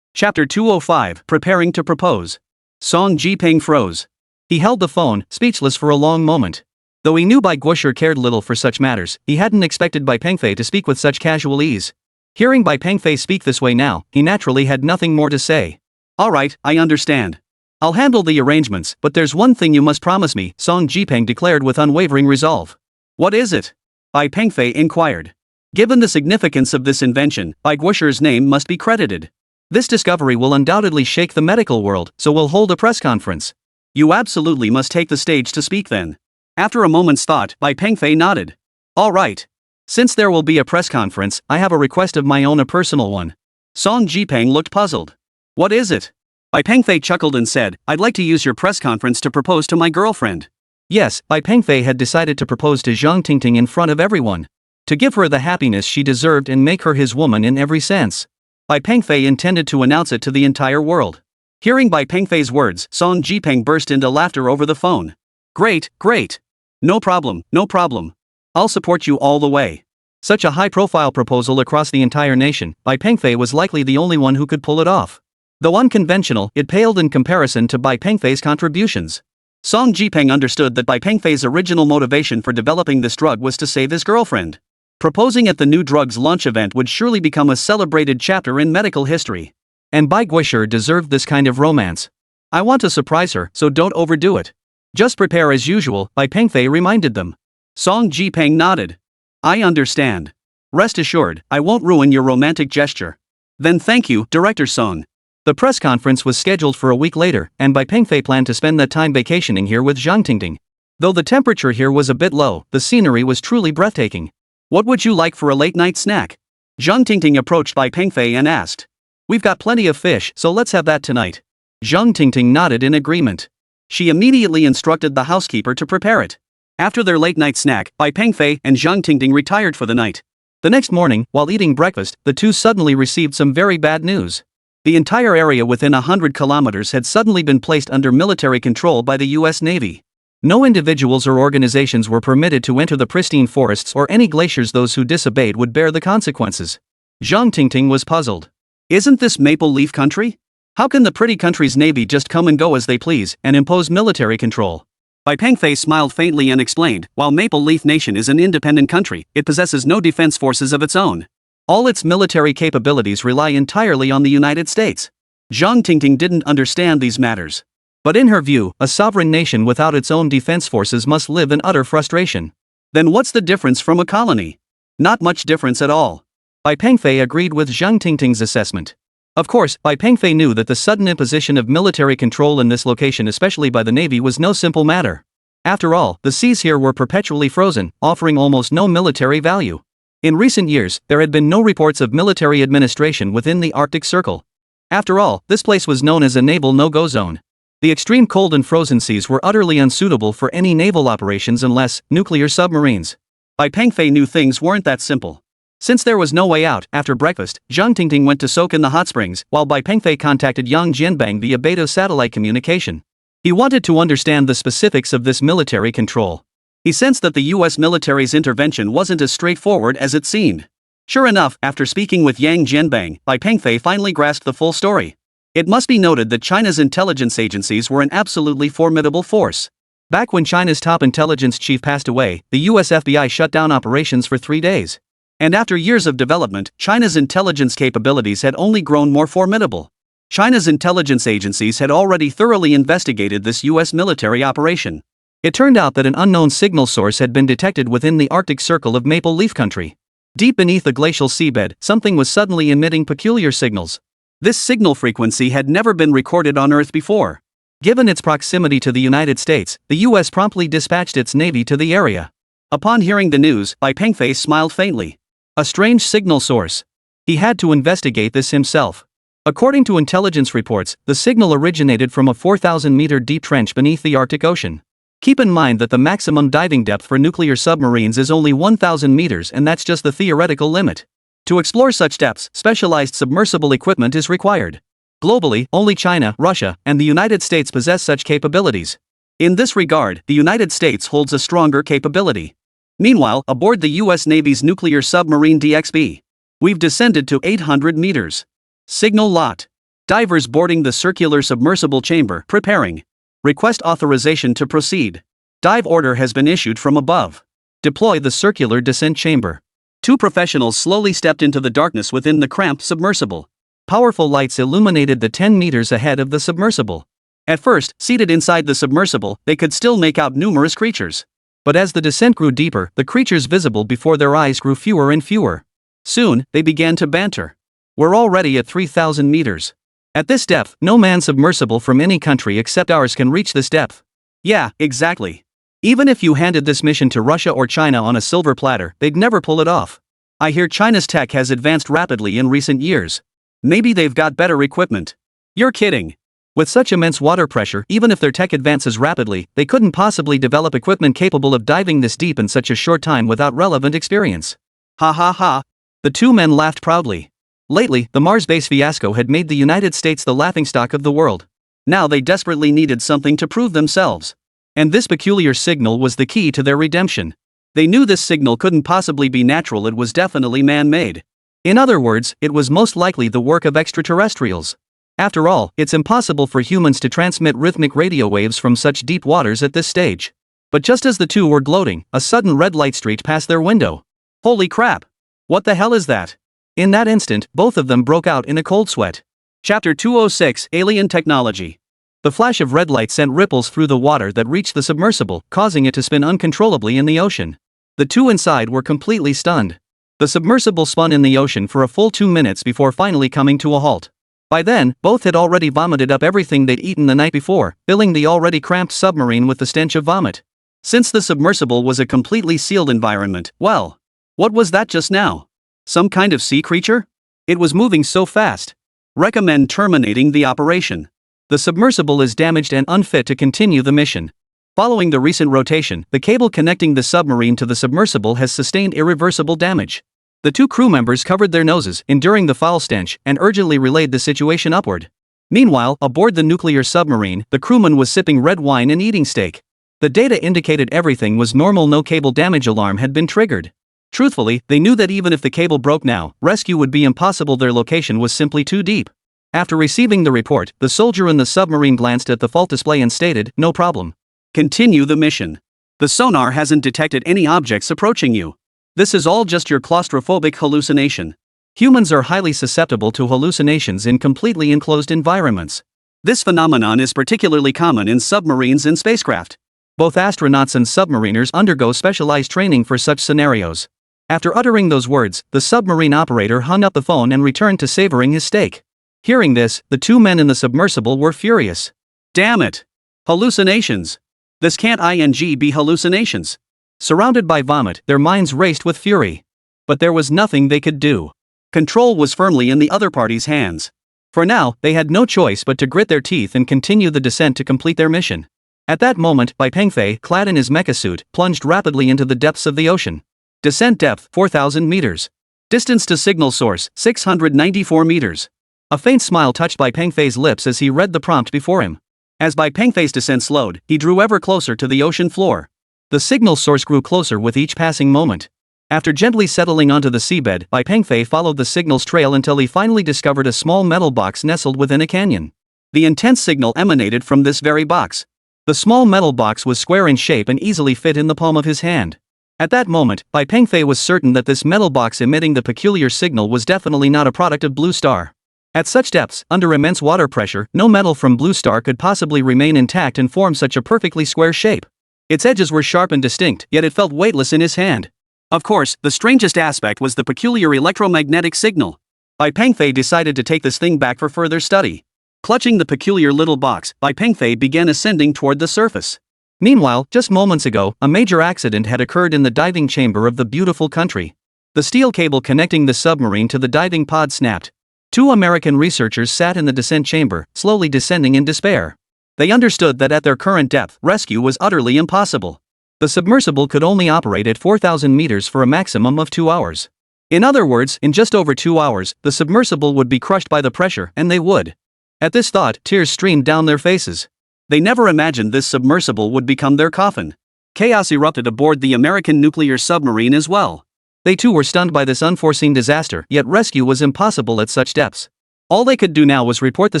A: Chapter 205, Preparing to Propose. Song Jiping froze. He held the phone, speechless for a long moment. Though he knew Bai Guosher cared little for such matters, he hadn't expected Bai Pengfei to speak with such casual ease. Hearing Bai Pengfei speak this way now, he naturally had nothing more to say. Alright, I understand. I'll handle the arrangements, but there's one thing you must promise me, Song Jiping declared with unwavering resolve. What is it? Bai Pengfei inquired. Given the significance of this invention, Bai Guosher's name must be credited. This discovery will undoubtedly shake the medical world, so we'll hold a press conference. You absolutely must take the stage to speak then. After a moment's thought, Bai Pengfei nodded. All right. Since there will be a press conference, I have a request of my own, a personal one. Song Jiping looked puzzled. What is it? Bai Pengfei chuckled and said, I'd like to use your press conference to propose to my girlfriend. Yes, Bai Pengfei had decided to propose to Zhang Tingting in front of everyone. To give her the happiness she deserved and make her his woman in every sense. Bai Pengfei intended to announce it to the entire world. Hearing Bai Pengfei's words, Song Jiping burst into laughter over the phone. Great, great. No problem, no problem. I'll support you all the way. Such a high-profile proposal across the entire nation, Bai Pengfei was likely the only one who could pull it off. Though unconventional, it paled in comparison to Bai Pengfei's contributions. Song Jiping understood that Bai Pengfei's original motivation for developing this drug was to save his girlfriend. Proposing at the new drug's launch event would surely become a celebrated chapter in medical history. And Bai Guosher deserved this kind of romance. I want to surprise her, so don't overdo it. Just prepare as usual, Bai Pengfei reminded them. Song Jiping nodded. I understand. Rest assured, I won't ruin your romantic gesture. Then thank you, Director Song. The press conference was scheduled for a week later, and Bai Pengfei planned to spend that time vacationing here with Zhang Tingting. Though the temperature here was a bit low, the scenery was truly breathtaking. What would you like for a late-night snack? Zhang Tingting approached Bai Pengfei and asked. We've got plenty of fish, so let's have that tonight. Zhang Tingting nodded in agreement. She immediately instructed the housekeeper to prepare it. After their late-night snack, Bai Pengfei and Zhang Tingting retired for the night. The next morning, while eating breakfast, the two suddenly received some very bad news. The entire area within 100 kilometers had suddenly been placed under military control by the US Navy. No individuals or organizations were permitted to enter the pristine forests or any glaciers. Those who disobeyed would bear the consequences. Zhang Tingting was puzzled. Isn't this Maple Leaf country? How can the pretty country's navy just come and go as they please and impose military control? Bai Pengfei smiled faintly and explained, while Maple Leaf Nation is an independent country, it possesses no defense forces of its own. All its military capabilities rely entirely on the United States. Zhang Tingting didn't understand these matters. But in her view, a sovereign nation without its own defense forces must live in utter frustration. Then what's the difference from a colony? Not much difference at all. Bai Pengfei agreed with Zhang Tingting's assessment. Of course, Bai Pengfei knew that the sudden imposition of military control in this location, especially by the Navy, was no simple matter. After all, the seas here were perpetually frozen, offering almost no military value. In recent years, there had been no reports of military administration within the Arctic Circle. After all, this place was known as a naval no-go zone. The extreme cold and frozen seas were utterly unsuitable for any naval operations unless nuclear submarines. Bai Pengfei knew things weren't that simple. Since there was no way out, after breakfast, Zhang Tingting went to soak in the hot springs, while Bai Pengfei contacted Yang Jianbang via beta satellite communication. He wanted to understand the specifics of this military control. He sensed that the US military's intervention wasn't as straightforward as it seemed. Sure enough, after speaking with Yang Jianbang, Bai Pengfei finally grasped the full story. It must be noted that China's intelligence agencies were an absolutely formidable force. Back when China's top intelligence chief passed away, the US FBI shut down operations for 3 days. And after years of development, China's intelligence capabilities had only grown more formidable. China's intelligence agencies had already thoroughly investigated this US military operation. It turned out that an unknown signal source had been detected within the Arctic Circle of Maple Leaf Country. Deep beneath the glacial seabed, something was suddenly emitting peculiar signals. This signal frequency had never been recorded on Earth before. Given its proximity to the United States, the US promptly dispatched its navy to the area. Upon hearing the news, Bai Pengfei smiled faintly. A strange signal source. He had to investigate this himself. According to intelligence reports, the signal originated from a 4,000-meter deep trench beneath the Arctic Ocean. Keep in mind that the maximum diving depth for nuclear submarines is only 1,000 meters, and that's just the theoretical limit. To explore such depths, specialized submersible equipment is required. Globally, only China, Russia, and the United States possess such capabilities. In this regard, the United States holds a stronger capability. Meanwhile, aboard the US Navy's nuclear submarine DXB, we've descended to 800 meters. Signal lot. Divers boarding the circular submersible chamber, preparing. Request authorization to proceed. Dive order has been issued from above. Deploy the circular descent chamber. Two professionals slowly stepped into the darkness within the cramped submersible. Powerful lights illuminated the 10 meters ahead of the submersible. At first, seated inside the submersible, they could still make out numerous creatures. But as the descent grew deeper, the creatures visible before their eyes grew fewer and fewer. Soon, they began to banter. We're already at 3,000 meters. At this depth, no manned submersible from any country except ours can reach this depth. Yeah, exactly. Even if you handed this mission to Russia or China on a silver platter, they'd never pull it off. I hear China's tech has advanced rapidly in recent years. Maybe they've got better equipment. You're kidding. With such immense water pressure, even if their tech advances rapidly, they couldn't possibly develop equipment capable of diving this deep in such a short time without relevant experience. Ha ha ha. The two men laughed proudly. Lately, the Mars base fiasco had made the United States the laughingstock of the world. Now they desperately needed something to prove themselves. And this peculiar signal was the key to their redemption. They knew this signal couldn't possibly be natural, it was definitely man-made. In other words, it was most likely the work of extraterrestrials. After all, it's impossible for humans to transmit rhythmic radio waves from such deep waters at this stage. But just as the two were gloating, a sudden red light streaked past their window. Holy crap! What the hell is that? In that instant, both of them broke out in a cold sweat. Chapter 206, Alien Technology. The flash of red light sent ripples through the water that reached the submersible, causing it to spin uncontrollably in the ocean. The two inside were completely stunned. The submersible spun in the ocean for a full 2 minutes before finally coming to a halt. By then, both had already vomited up everything they'd eaten the night before, filling the already cramped submarine with the stench of vomit. Since the submersible was a completely sealed environment, well, what was that just now? Some kind of sea creature? It was moving so fast. Recommend terminating the operation. The submersible is damaged and unfit to continue the mission. Following the recent rotation, the cable connecting the submarine to the submersible has sustained irreversible damage. The two crew members covered their noses, enduring the foul stench, and urgently relayed the situation upward. Meanwhile, aboard the nuclear submarine, the crewman was sipping red wine and eating steak. The data indicated everything was normal, no cable damage alarm had been triggered. Truthfully, they knew that even if the cable broke now, rescue would be impossible, their location was simply too deep. After receiving the report, the soldier in the submarine glanced at the fault display and stated, "No problem. Continue the mission. The sonar hasn't detected any objects approaching you. This is all just your claustrophobic hallucination." Humans are highly susceptible to hallucinations in completely enclosed environments. This phenomenon is particularly common in submarines and spacecraft. Both astronauts and submariners undergo specialized training for such scenarios. After uttering those words, the submarine operator hung up the phone and returned to savoring his steak. Hearing this, the two men in the submersible were furious. Damn it! Hallucinations! This can't be hallucinations. Surrounded by vomit, their minds raced with fury. But there was nothing they could do. Control was firmly in the other party's hands. For now, they had no choice but to grit their teeth and continue the descent to complete their mission. At that moment, Bai Pengfei, clad in his mecha suit, plunged rapidly into the depths of the ocean. Descent depth, 4,000 meters. Distance to signal source, 694 meters. A faint smile touched Bai Pengfei's lips as he read the prompt before him. As Bai Pengfei's descent slowed, he drew ever closer to the ocean floor. The signal source grew closer with each passing moment. After gently settling onto the seabed, Bai Pengfei followed the signal's trail until he finally discovered a small metal box nestled within a canyon. The intense signal emanated from this very box. The small metal box was square in shape and easily fit in the palm of his hand. At that moment, Bai Pengfei was certain that this metal box emitting the peculiar signal was definitely not a product of Blue Star. At such depths, under immense water pressure, no metal from Blue Star could possibly remain intact and form such a perfectly square shape. Its edges were sharp and distinct, yet it felt weightless in his hand. Of course, the strangest aspect was the peculiar electromagnetic signal. Bai Pengfei decided to take this thing back for further study. Clutching the peculiar little box, Bai Pengfei began ascending toward the surface. Meanwhile, just moments ago, a major accident had occurred in the diving chamber of the beautiful country. The steel cable connecting the submarine to the diving pod snapped. Two American researchers sat in the descent chamber, slowly descending in despair. They understood that at their current depth, rescue was utterly impossible. The submersible could only operate at 4,000 meters for a maximum of 2 hours. In other words, in just over 2 hours, the submersible would be crushed by the pressure, and they would. At this thought, tears streamed down their faces. They never imagined this submersible would become their coffin. Chaos erupted aboard the American nuclear submarine as well. They too were stunned by this unforeseen disaster, yet rescue was impossible at such depths. All they could do now was report the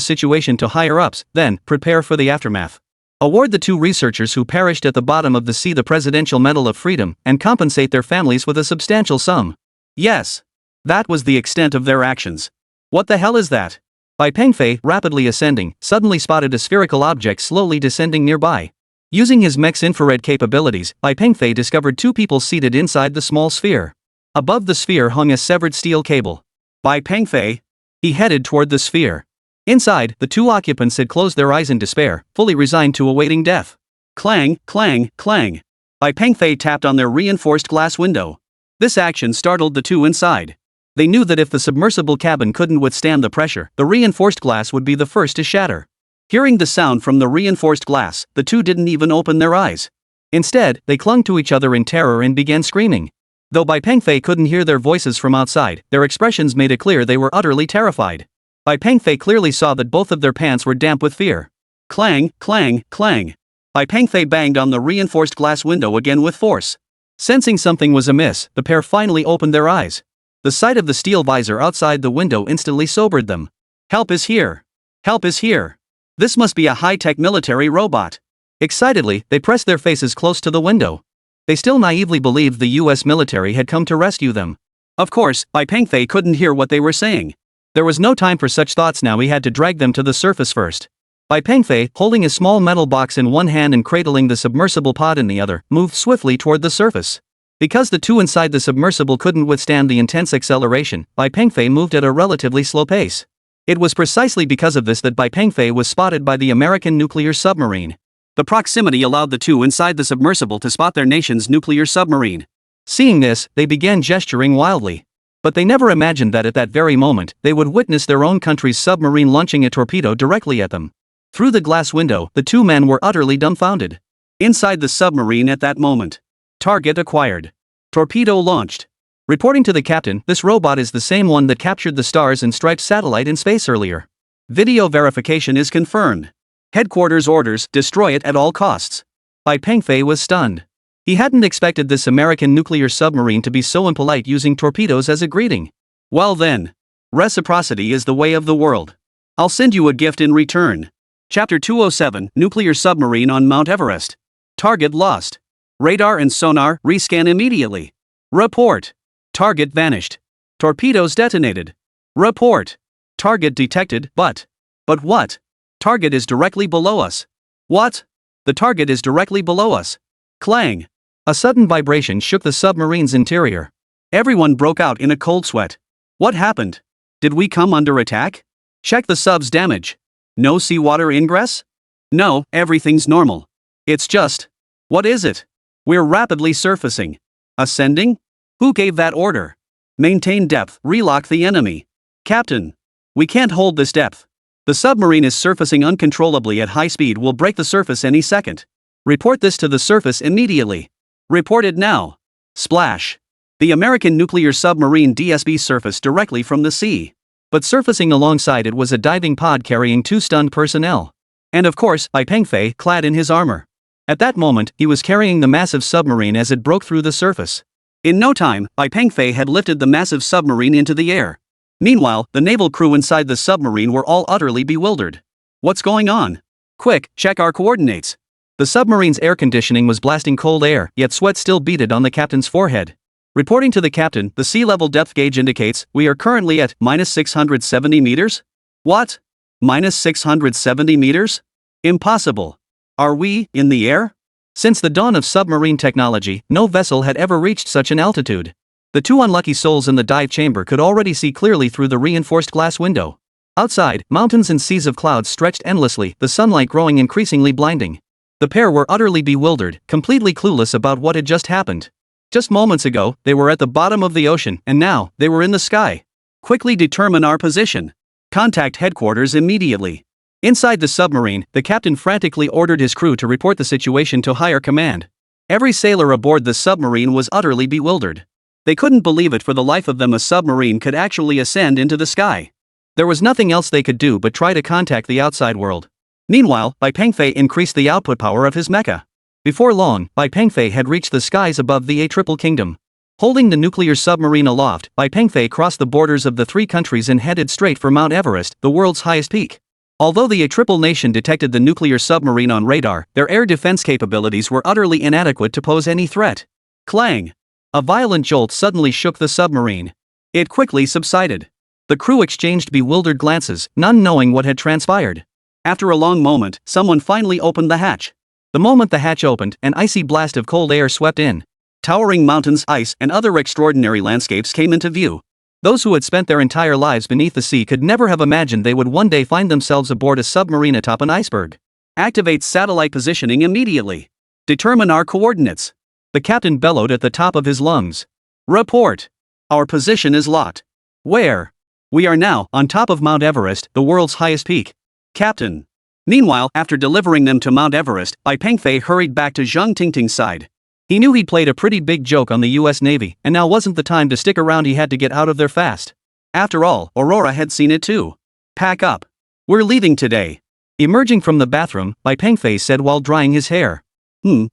A: situation to higher-ups, then prepare for the aftermath. Award the 2 researchers who perished at the bottom of the sea the Presidential Medal of Freedom and compensate their families with a substantial sum. Yes. That was the extent of their actions. What the hell is that? Bai Pengfei, rapidly ascending, suddenly spotted a spherical object slowly descending nearby. Using his mech's infrared capabilities, Bai Pengfei discovered 2 people seated inside the small sphere. Above the sphere hung a severed steel cable. Bai Pengfei. He headed toward the sphere. Inside, the 2 occupants had closed their eyes in despair, fully resigned to awaiting death. Clang, clang, clang. Bai Pengfei tapped on their reinforced glass window. This action startled the 2 inside. They knew that if the submersible cabin couldn't withstand the pressure, the reinforced glass would be the first to shatter. Hearing the sound from the reinforced glass, the 2 didn't even open their eyes. Instead, they clung to each other in terror and began screaming. Though Bai Pengfei couldn't hear their voices from outside, their expressions made it clear they were utterly terrified. Bai Pengfei clearly saw that both of their pants were damp with fear. Clang, clang, clang. Bai Pengfei banged on the reinforced glass window again with force. Sensing something was amiss, the pair finally opened their eyes. The sight of the steel visor outside the window instantly sobered them. Help is here. Help is here. This must be a high-tech military robot. Excitedly, they pressed their faces close to the window. They still naively believed the US military had come to rescue them. Of course, Bai Pengfei couldn't hear what they were saying. There was no time for such thoughts now. He had to drag them to the surface first. Bai Pengfei, holding a small metal box in one hand and cradling the submersible pod in the other, moved swiftly toward the surface. Because the 2 inside the submersible couldn't withstand the intense acceleration, Bai Pengfei moved at a relatively slow pace. It was precisely because of this that Bai Pengfei was spotted by the American nuclear submarine. The proximity allowed the 2 inside the submersible to spot their nation's nuclear submarine. Seeing this, they began gesturing wildly. But they never imagined that at that very moment, they would witness their own country's submarine launching a torpedo directly at them. Through the glass window, the 2 men were utterly dumbfounded. Inside the submarine at that moment. Target acquired. Torpedo launched. Reporting to the captain, this robot is the same one that captured the Stars and Stripes satellite in space earlier. Video verification is confirmed. Headquarters orders, destroy it at all costs. Bai Pengfei was stunned. He hadn't expected this American nuclear submarine to be so impolite, using torpedoes as a greeting. Well then. Reciprocity is the way of the world. I'll send you a gift in return. Chapter 207, Nuclear Submarine on Mount Everest. Target lost. Radar and sonar, rescan immediately. Report. Target vanished. Torpedoes detonated. Report. Target detected, but what? Target is directly below us. What? The target is directly below us. Clang. A sudden vibration shook the submarine's interior. Everyone broke out in a cold sweat. What happened? Did we come under attack? Check the sub's damage. No seawater ingress? No, everything's normal. It's just. What is it? We're rapidly surfacing. Ascending? Who gave that order? Maintain depth, relock the enemy. Captain. We can't hold this depth. The submarine is surfacing uncontrollably at high speed. Will break the surface any second. Report this to the surface immediately. Reported now. Splash. The American nuclear submarine DSB surfaced directly from the sea. But surfacing alongside it was a diving pod carrying 2 stunned personnel. And of course, Bai Pengfei, clad in his armor. At that moment, he was carrying the massive submarine as it broke through the surface. In no time, Bai Pengfei had lifted the massive submarine into the air. Meanwhile, the naval crew inside the submarine were all utterly bewildered. What's going on? Quick, check our coordinates. The submarine's air conditioning was blasting cold air, yet sweat still beaded on the captain's forehead. Reporting to the captain, the sea level depth gauge indicates we are currently at -670 meters? What? -670 meters? Impossible. Are we in the air? Since the dawn of submarine technology, no vessel had ever reached such an altitude. The 2 unlucky souls in the dive chamber could already see clearly through the reinforced glass window. Outside, mountains and seas of clouds stretched endlessly, the sunlight growing increasingly blinding. The pair were utterly bewildered, completely clueless about what had just happened. Just moments ago, they were at the bottom of the ocean, and now, they were in the sky. Quickly determine our position. Contact headquarters immediately. Inside the submarine, the captain frantically ordered his crew to report the situation to higher command. Every sailor aboard the submarine was utterly bewildered. They couldn't believe it for the life of them. A submarine could actually ascend into the sky. There was nothing else they could do but try to contact the outside world. Meanwhile, Bai Pengfei increased the output power of his mecha. Before long, Bai Pengfei had reached the skies above the Triple Kingdom. Holding the nuclear submarine aloft, Bai Pengfei crossed the borders of the three countries and headed straight for Mount Everest, the world's highest peak. Although the triple nation detected the nuclear submarine on radar, their air defense capabilities were utterly inadequate to pose any threat. Clang! A violent jolt suddenly shook the submarine. It quickly subsided. The crew exchanged bewildered glances, none knowing what had transpired. After a long moment, someone finally opened the hatch. The moment the hatch opened, an icy blast of cold air swept in. Towering mountains, ice, and other extraordinary landscapes came into view. Those who had spent their entire lives beneath the sea could never have imagined they would one day find themselves aboard a submarine atop an iceberg. Activate satellite positioning immediately. Determine our coordinates. The captain bellowed at the top of his lungs. Report. Our position is locked. Where? We are now on top of Mount Everest, the world's highest peak. Captain. Meanwhile, after delivering them to Mount Everest, Bai Pengfei hurried back to Zhang Tingting's side. He knew he'd played a pretty big joke on the US Navy, and now wasn't the time to stick around. He had to get out of there fast. After all, Aurora had seen it too. Pack up. We're leaving today. Emerging from the bathroom, Bai Pengfei said while drying his hair.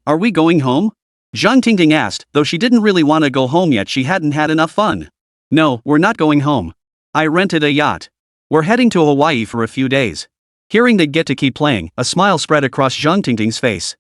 A: Are we going home? Zhang Tingting asked, though she didn't really want to go home yet. She hadn't had enough fun. No, we're not going home. I rented a yacht. We're heading to Hawaii for a few days. Hearing they'd get to keep playing, a smile spread across Zhang Tingting's face.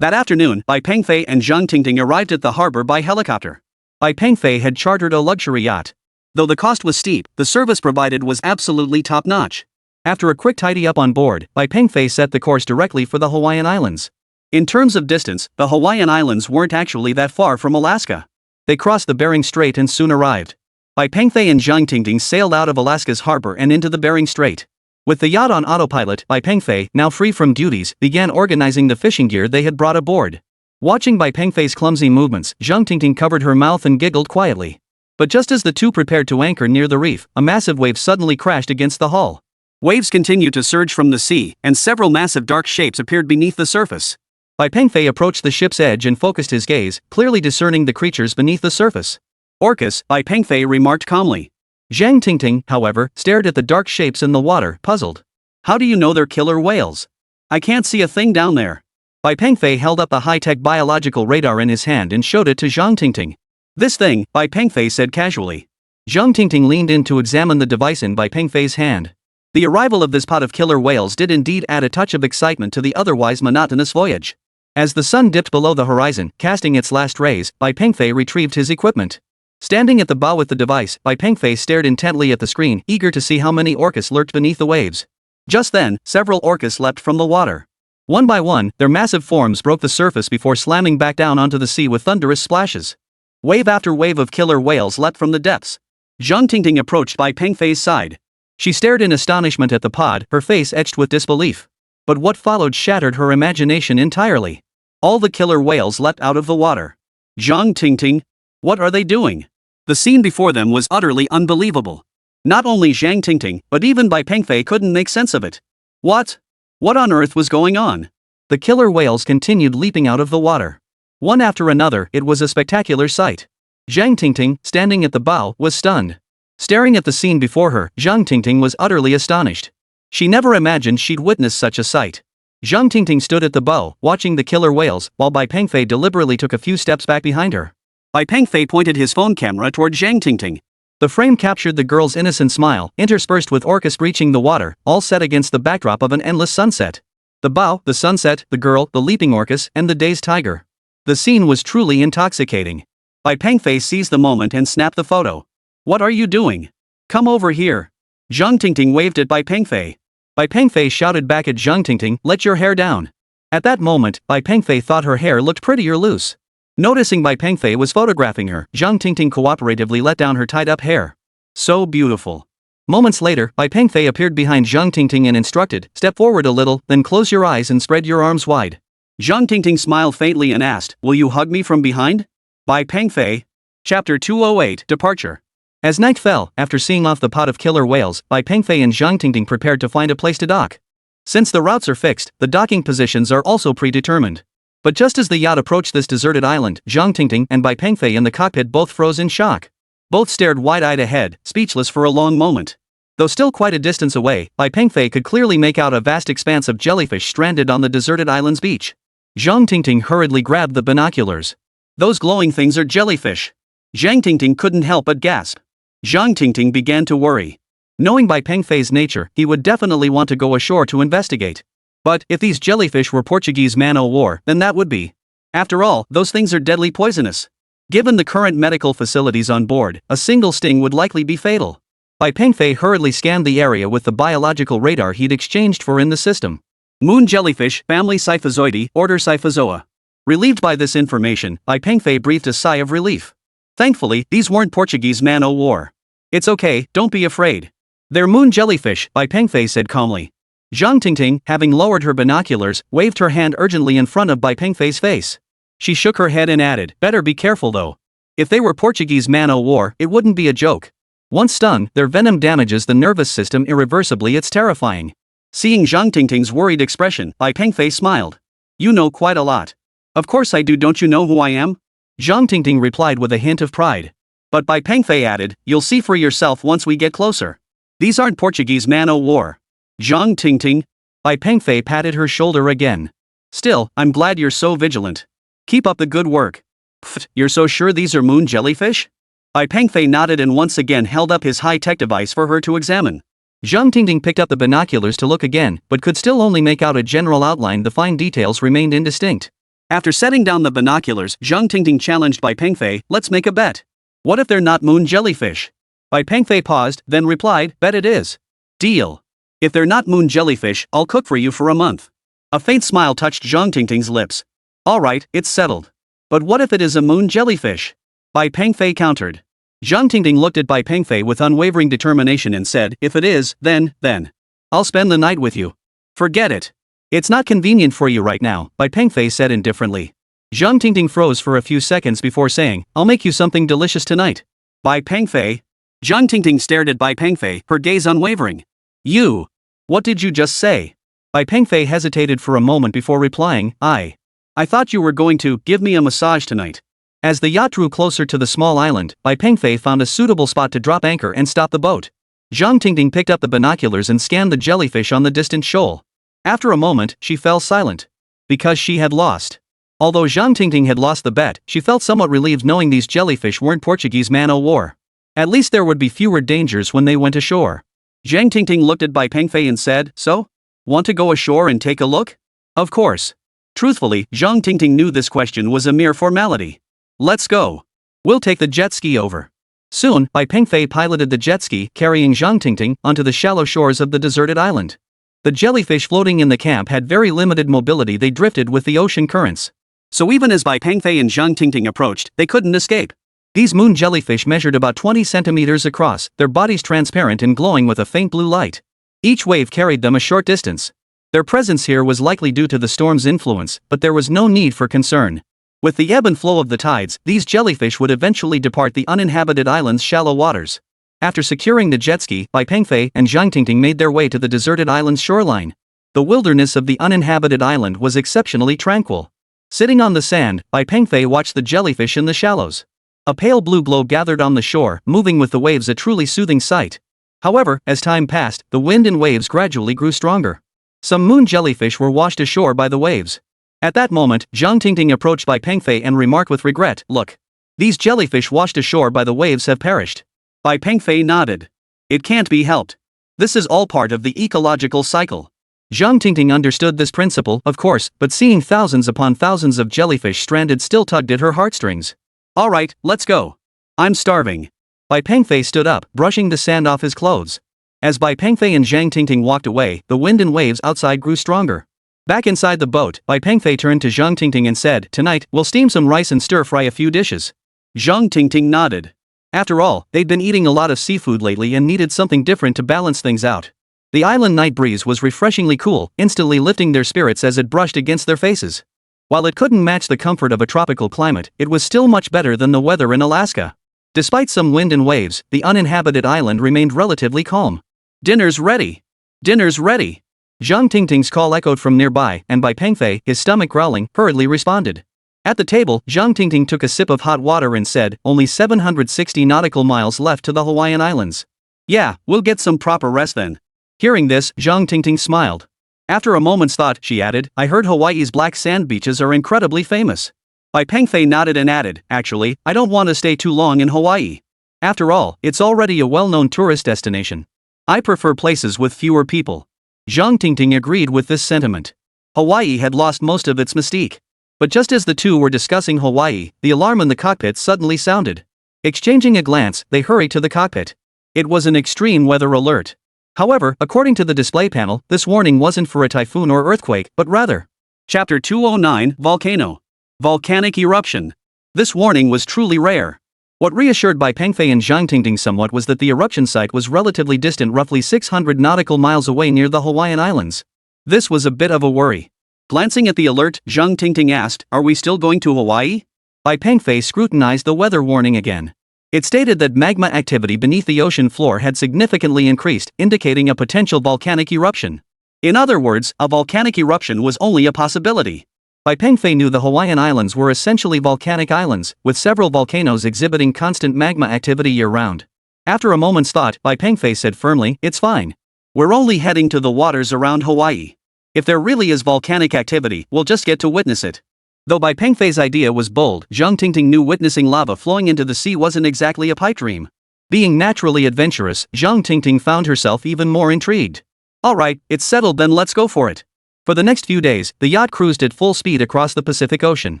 A: That afternoon, Bai Pengfei and Zhang Tingting arrived at the harbor by helicopter. Bai Pengfei had chartered a luxury yacht. Though the cost was steep, the service provided was absolutely top-notch. After a quick tidy-up on board, Bai Pengfei set the course directly for the Hawaiian Islands. In terms of distance, the Hawaiian Islands weren't actually that far from Alaska. They crossed the Bering Strait and soon arrived. Bai Pengfei and Zhang Tingting sailed out of Alaska's harbor and into the Bering Strait. With the yacht on autopilot, Bai Pengfei, now free from duties, began organizing the fishing gear they had brought aboard. Watching Bai Pengfei's clumsy movements, Zhang Tingting covered her mouth and giggled quietly. But just as the two prepared to anchor near the reef, a massive wave suddenly crashed against the hull. Waves continued to surge from the sea, and several massive dark shapes appeared beneath the surface. Bai Pengfei approached the ship's edge and focused his gaze, clearly discerning the creatures beneath the surface. Orcas, Bai Pengfei remarked calmly. Zhang Tingting, however, stared at the dark shapes in the water, puzzled. How do you know they're killer whales? I can't see a thing down there. Bai Pengfei held up a high-tech biological radar in his hand and showed it to Zhang Tingting. This thing, Bai Pengfei said casually. Zhang Tingting leaned in to examine the device in Bai Pengfei's hand. The arrival of this pod of killer whales did indeed add a touch of excitement to the otherwise monotonous voyage. As the sun dipped below the horizon, casting its last rays, Bai Pengfei retrieved his equipment. Standing at the bow with the device, Bai Pengfei stared intently at the screen, eager to see how many orcas lurked beneath the waves. Just then, several orcas leapt from the water. One by one, their massive forms broke the surface before slamming back down onto the sea with thunderous splashes. Wave after wave of killer whales leapt from the depths. Zhang Tingting approached Bai Pengfei's side. She stared in astonishment at the pod, her face etched with disbelief. But what followed shattered her imagination entirely. All the killer whales leapt out of the water. Zhang Tingting, what are they doing? The scene before them was utterly unbelievable. Not only Zhang Tingting, but even Bai Pengfei couldn't make sense of it. What on earth was going on? The killer whales continued leaping out of the water. One after another, it was a spectacular sight. Zhang Tingting, standing at the bow, was stunned. Staring at the scene before her, Zhang Tingting was utterly astonished. She never imagined she'd witness such a sight. Zhang Tingting stood at the bow, watching the killer whales, while Bai Pengfei deliberately took a few steps back behind her. Bai Pengfei pointed his phone camera toward Zhang Tingting. The frame captured the girl's innocent smile, interspersed with orcas breaching the water, all set against the backdrop of an endless sunset. The bow, the sunset, the girl, the leaping orcas, and the dazed tiger. The scene was truly intoxicating. Bai Pengfei seized the moment and snapped the photo. What are you doing? Come over here. Zhang Tingting waved at Bai Pengfei. Bai Pengfei shouted back at Zhang Tingting, let your hair down. At that moment, Bai Pengfei thought her hair looked prettier loose. Noticing Bai Pengfei was photographing her, Zhang Tingting cooperatively let down her tied-up hair. So beautiful. Moments later, Bai Pengfei appeared behind Zhang Tingting and instructed, step forward a little, then close your eyes and spread your arms wide. Zhang Tingting smiled faintly and asked, will you hug me from behind? Bai Pengfei. Chapter 208, Departure. As night fell, after seeing off the pod of killer whales, Bai Pengfei and Zhang Tingting prepared to find a place to dock. Since the routes are fixed, the docking positions are also predetermined. But just as the yacht approached this deserted island, Zhang Tingting and Bai Pengfei in the cockpit both froze in shock. Both stared wide-eyed ahead, speechless for a long moment. Though still quite a distance away, Bai Pengfei could clearly make out a vast expanse of jellyfish stranded on the deserted island's beach. Zhang Tingting hurriedly grabbed the binoculars. Those glowing things are jellyfish. Zhang Tingting couldn't help but gasp. Zhang Tingting began to worry. Knowing Bai Pengfei's nature, he would definitely want to go ashore to investigate. But if these jellyfish were Portuguese man-o-war, then that would be. After all, those things are deadly poisonous. Given the current medical facilities on board, a single sting would likely be fatal. Bai Pengfei hurriedly scanned the area with the biological radar he'd exchanged for in the system. Moon jellyfish, family Cyphozoidae, order Cyphozoa. Relieved by this information, Bai Pengfei breathed a sigh of relief. Thankfully, these weren't Portuguese man-o-war. It's okay, don't be afraid. They're moon jellyfish, Bai Pengfei said calmly. Zhang Tingting, having lowered her binoculars, waved her hand urgently in front of Bai Pengfei's face. She shook her head and added, better be careful though. If they were Portuguese man-o-war, it wouldn't be a joke. Once stung, their venom damages the nervous system irreversibly. It's terrifying. Seeing Zhang Tingting's worried expression, Bai Pengfei smiled. You know quite a lot. Of course I do, don't you know who I am? Zhang Tingting replied with a hint of pride. But Bai Pengfei added, you'll see for yourself once we get closer. These aren't Portuguese man-o-war. Zhang Tingting. Bai Pengfei patted her shoulder again. Still, I'm glad you're so vigilant. Keep up the good work. Pfft, you're so sure these are moon jellyfish? Bai Pengfei nodded and once again held up his high-tech device for her to examine. Zhang Tingting picked up the binoculars to look again, but could still only make out a general outline. The fine details remained indistinct. After setting down the binoculars, Zhang Tingting challenged Bai Pengfei, let's make a bet. What if they're not moon jellyfish? Bai Pengfei paused, then replied, bet it is. Deal. If they're not moon jellyfish, I'll cook for you for a month. A faint smile touched Zhang Tingting's lips. Alright, it's settled. But what if it is a moon jellyfish? Bai Pengfei countered. Zhang Tingting looked at Bai Pengfei with unwavering determination and said, if it is, then. I'll spend the night with you. Forget it. It's not convenient for you right now, Bai Pengfei said indifferently. Zhang Tingting froze for a few seconds before saying, I'll make you something delicious tonight. Bai Pengfei. Zhang Tingting stared at Bai Pengfei, her gaze unwavering. You. What did you just say? Bai Pengfei hesitated for a moment before replying, I thought you were going to give me a massage tonight. As the yacht drew closer to the small island, Bai Pengfei found a suitable spot to drop anchor and stop the boat. Zhang Tingting picked up the binoculars and scanned the jellyfish on the distant shoal. After a moment, she fell silent. Because she had lost. Although Zhang Tingting had lost the bet, she felt somewhat relieved knowing these jellyfish weren't Portuguese man-o-war. At least there would be fewer dangers when they went ashore. Zhang Tingting looked at Bai Pengfei and said, so? Want to go ashore and take a look? Of course. Truthfully, Zhang Tingting knew this question was a mere formality. Let's go. We'll take the jet ski over. Soon, Bai Pengfei piloted the jet ski, carrying Zhang Tingting onto the shallow shores of the deserted island. The jellyfish floating in the camp had very limited mobility. They drifted with the ocean currents. So even as Bai Pengfei and Zhang Tingting approached, they couldn't escape. These moon jellyfish measured about 20 centimeters across, their bodies transparent and glowing with a faint blue light. Each wave carried them a short distance. Their presence here was likely due to the storm's influence, but there was no need for concern. With the ebb and flow of the tides, these jellyfish would eventually depart the uninhabited island's shallow waters. After securing the jet ski, Bai Pengfei and Zhang Tingting made their way to the deserted island's shoreline. The wilderness of the uninhabited island was exceptionally tranquil. Sitting on the sand, Bai Pengfei watched the jellyfish in the shallows. A pale blue glow gathered on the shore, moving with the waves, a truly soothing sight. However, as time passed, the wind and waves gradually grew stronger. Some moon jellyfish were washed ashore by the waves. At that moment, Zhang Tingting approached Bai Pengfei and remarked with regret, look. These jellyfish washed ashore by the waves have perished. Bai Pengfei nodded. It can't be helped. This is all part of the ecological cycle. Zhang Tingting understood this principle, of course, but seeing thousands upon thousands of jellyfish stranded still tugged at her heartstrings. Alright, let's go. I'm starving. Bai Pengfei stood up, brushing the sand off his clothes. As Bai Pengfei and Zhang Tingting walked away, the wind and waves outside grew stronger. Back inside the boat, Bai Pengfei turned to Zhang Tingting and said, tonight, we'll steam some rice and stir-fry a few dishes. Zhang Tingting nodded. After all, they'd been eating a lot of seafood lately and needed something different to balance things out. The island night breeze was refreshingly cool, instantly lifting their spirits as it brushed against their faces. While it couldn't match the comfort of a tropical climate, it was still much better than the weather in Alaska. Despite some wind and waves, the uninhabited island remained relatively calm. Dinner's ready. Dinner's ready. Zhang Tingting's call echoed from nearby, and Bai Pengfei, his stomach growling, hurriedly responded. At the table, Zhang Tingting took a sip of hot water and said, only 760 nautical miles left to the Hawaiian Islands. Yeah, we'll get some proper rest then. Hearing this, Zhang Tingting smiled. After a moment's thought, she added, I heard Hawaii's black sand beaches are incredibly famous. Bai Pengfei nodded and added, actually, I don't want to stay too long in Hawaii. After all, it's already a well-known tourist destination. I prefer places with fewer people. Zhang Tingting agreed with this sentiment. Hawaii had lost most of its mystique. But just as the two were discussing Hawaii, the alarm in the cockpit suddenly sounded. Exchanging a glance, they hurried to the cockpit. It was an extreme weather alert. However, according to the display panel, this warning wasn't for a typhoon or earthquake, but rather. Chapter 209, Volcano. Volcanic eruption. This warning was truly rare. What reassured Bai Pengfei and Zhang Tingting somewhat was that the eruption site was relatively distant, roughly 600 nautical miles away near the Hawaiian Islands. This was a bit of a worry. Glancing at the alert, Zhang Tingting asked, "Are we still going to Hawaii?" Bai Pengfei scrutinized the weather warning again. It stated that magma activity beneath the ocean floor had significantly increased, indicating a potential volcanic eruption. In other words, a volcanic eruption was only a possibility. Bai Pengfei knew the Hawaiian Islands were essentially volcanic islands, with several volcanoes exhibiting constant magma activity year-round. After a moment's thought, Bai Pengfei said firmly, "It's fine. We're only heading to the waters around Hawaii. If there really is volcanic activity, we'll just get to witness it." Though Bai Pengfei's idea was bold, Zhang Tingting knew witnessing lava flowing into the sea wasn't exactly a pipe dream. Being naturally adventurous, Zhang Tingting found herself even more intrigued. Alright, it's settled, then let's go for it. For the next few days, the yacht cruised at full speed across the Pacific Ocean.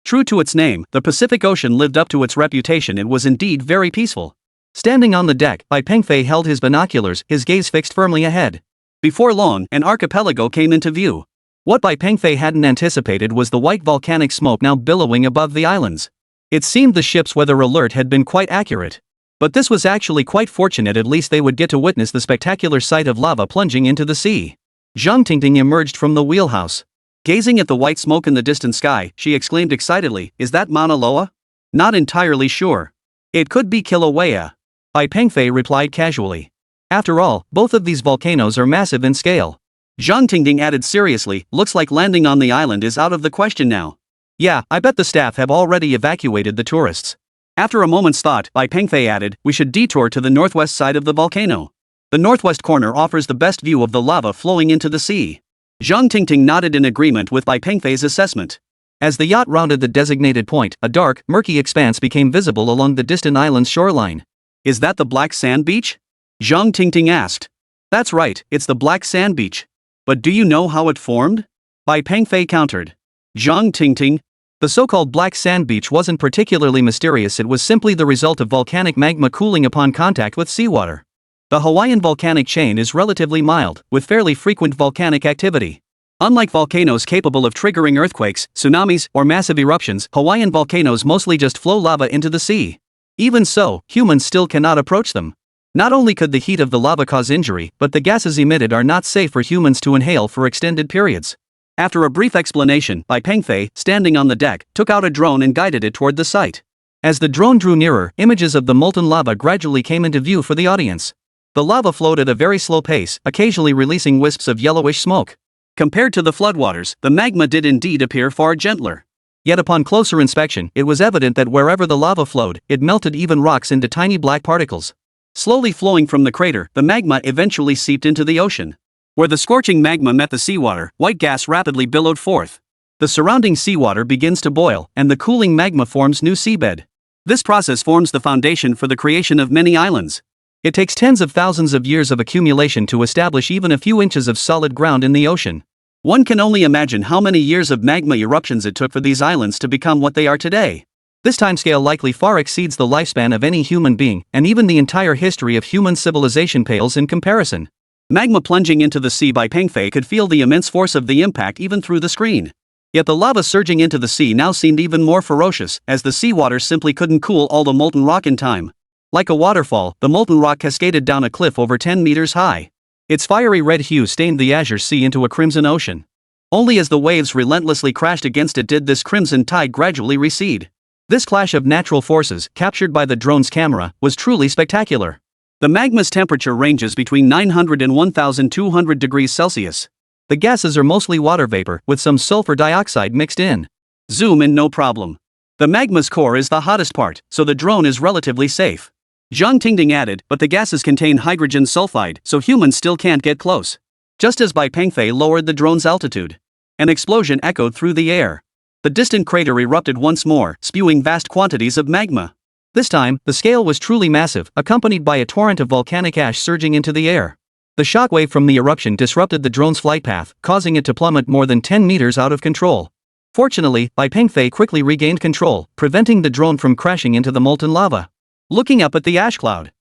A: True to its name, the Pacific Ocean lived up to its reputation. It was indeed very peaceful. Standing on the deck, Bai Pengfei held his binoculars, his gaze fixed firmly ahead. Before long, an archipelago came into view. What Bai Pengfei hadn't anticipated was the white volcanic smoke now billowing above the islands. It seemed the ship's weather alert had been quite accurate. But this was actually quite fortunate. At least they would get to witness the spectacular sight of lava plunging into the sea. Zhang Tingting emerged from the wheelhouse. Gazing at the white smoke in the distant sky, she exclaimed excitedly, "Is that Mauna Loa?" "Not entirely sure. It could be Kilauea." Bai Pengfei replied casually. After all, both of these volcanoes are massive in scale. Zhang Tingting added seriously, "Looks like landing on the island is out of the question now." "Yeah, I bet the staff have already evacuated the tourists." After a moment's thought, Bai Pengfei added, "We should detour to the northwest side of the volcano. The northwest corner offers the best view of the lava flowing into the sea." Zhang Tingting nodded in agreement with Bai Pengfei's assessment. As the yacht rounded the designated point, a dark, murky expanse became visible along the distant island's shoreline. "Is that the Black Sand Beach?" Zhang Tingting asked. "That's right, it's the Black Sand Beach. But do you know how it formed?" Bai Pengfei countered. Zhang Tingting. The so-called Black Sand Beach wasn't particularly mysterious. It was simply the result of volcanic magma cooling upon contact with seawater. The Hawaiian volcanic chain is relatively mild, with fairly frequent volcanic activity. Unlike volcanoes capable of triggering earthquakes, tsunamis, or massive eruptions, Hawaiian volcanoes mostly just flow lava into the sea. Even so, humans still cannot approach them. Not only could the heat of the lava cause injury, but the gases emitted are not safe for humans to inhale for extended periods. After a brief explanation, Bai Pengfei, standing on the deck, took out a drone and guided it toward the site. As the drone drew nearer, images of the molten lava gradually came into view for the audience. The lava flowed at a very slow pace, occasionally releasing wisps of yellowish smoke. Compared to the floodwaters, the magma did indeed appear far gentler. Yet upon closer inspection, it was evident that wherever the lava flowed, it melted even rocks into tiny black particles. Slowly flowing from the crater, the magma eventually seeped into the ocean. Where the scorching magma met the seawater, white gas rapidly billowed forth. The surrounding seawater begins to boil, and the cooling magma forms new seabed. This process forms the foundation for the creation of many islands. It takes tens of thousands of years of accumulation to establish even a few inches of solid ground in the ocean. One can only imagine how many years of magma eruptions it took for these islands to become what they are today. This timescale likely far exceeds the lifespan of any human being, and even the entire history of human civilization pales in comparison. Magma plunging into the sea. Bai Pengfei could feel the immense force of the impact even through the screen. Yet the lava surging into the sea now seemed even more ferocious, as the seawater simply couldn't cool all the molten rock in time. Like a waterfall, the molten rock cascaded down a cliff over 10 meters high. Its fiery red hue stained the azure sea into a crimson ocean. Only as the waves relentlessly crashed against it did this crimson tide gradually recede. This clash of natural forces, captured by the drone's camera, was truly spectacular. The magma's temperature ranges between 900 and 1200 degrees Celsius. The gases are mostly water vapor, with some sulfur dioxide mixed in. Zoom in, no problem. The magma's core is the hottest part, so the drone is relatively safe. Zhang Tingting added, but the gases contain hydrogen sulfide, so humans still can't get close. Just as Bai Pengfei lowered the drone's altitude, an explosion echoed through the air. the distant crater erupted once more, spewing vast quantities of magma. This time, the scale was truly massive, accompanied by a torrent of volcanic ash surging into the air. The shockwave from the eruption disrupted the drone's flight path, causing it to plummet more than 10 meters out of control. Fortunately, Bai Pengfei quickly regained control, preventing the drone from crashing into the molten lava. Looking up at the ash cloud,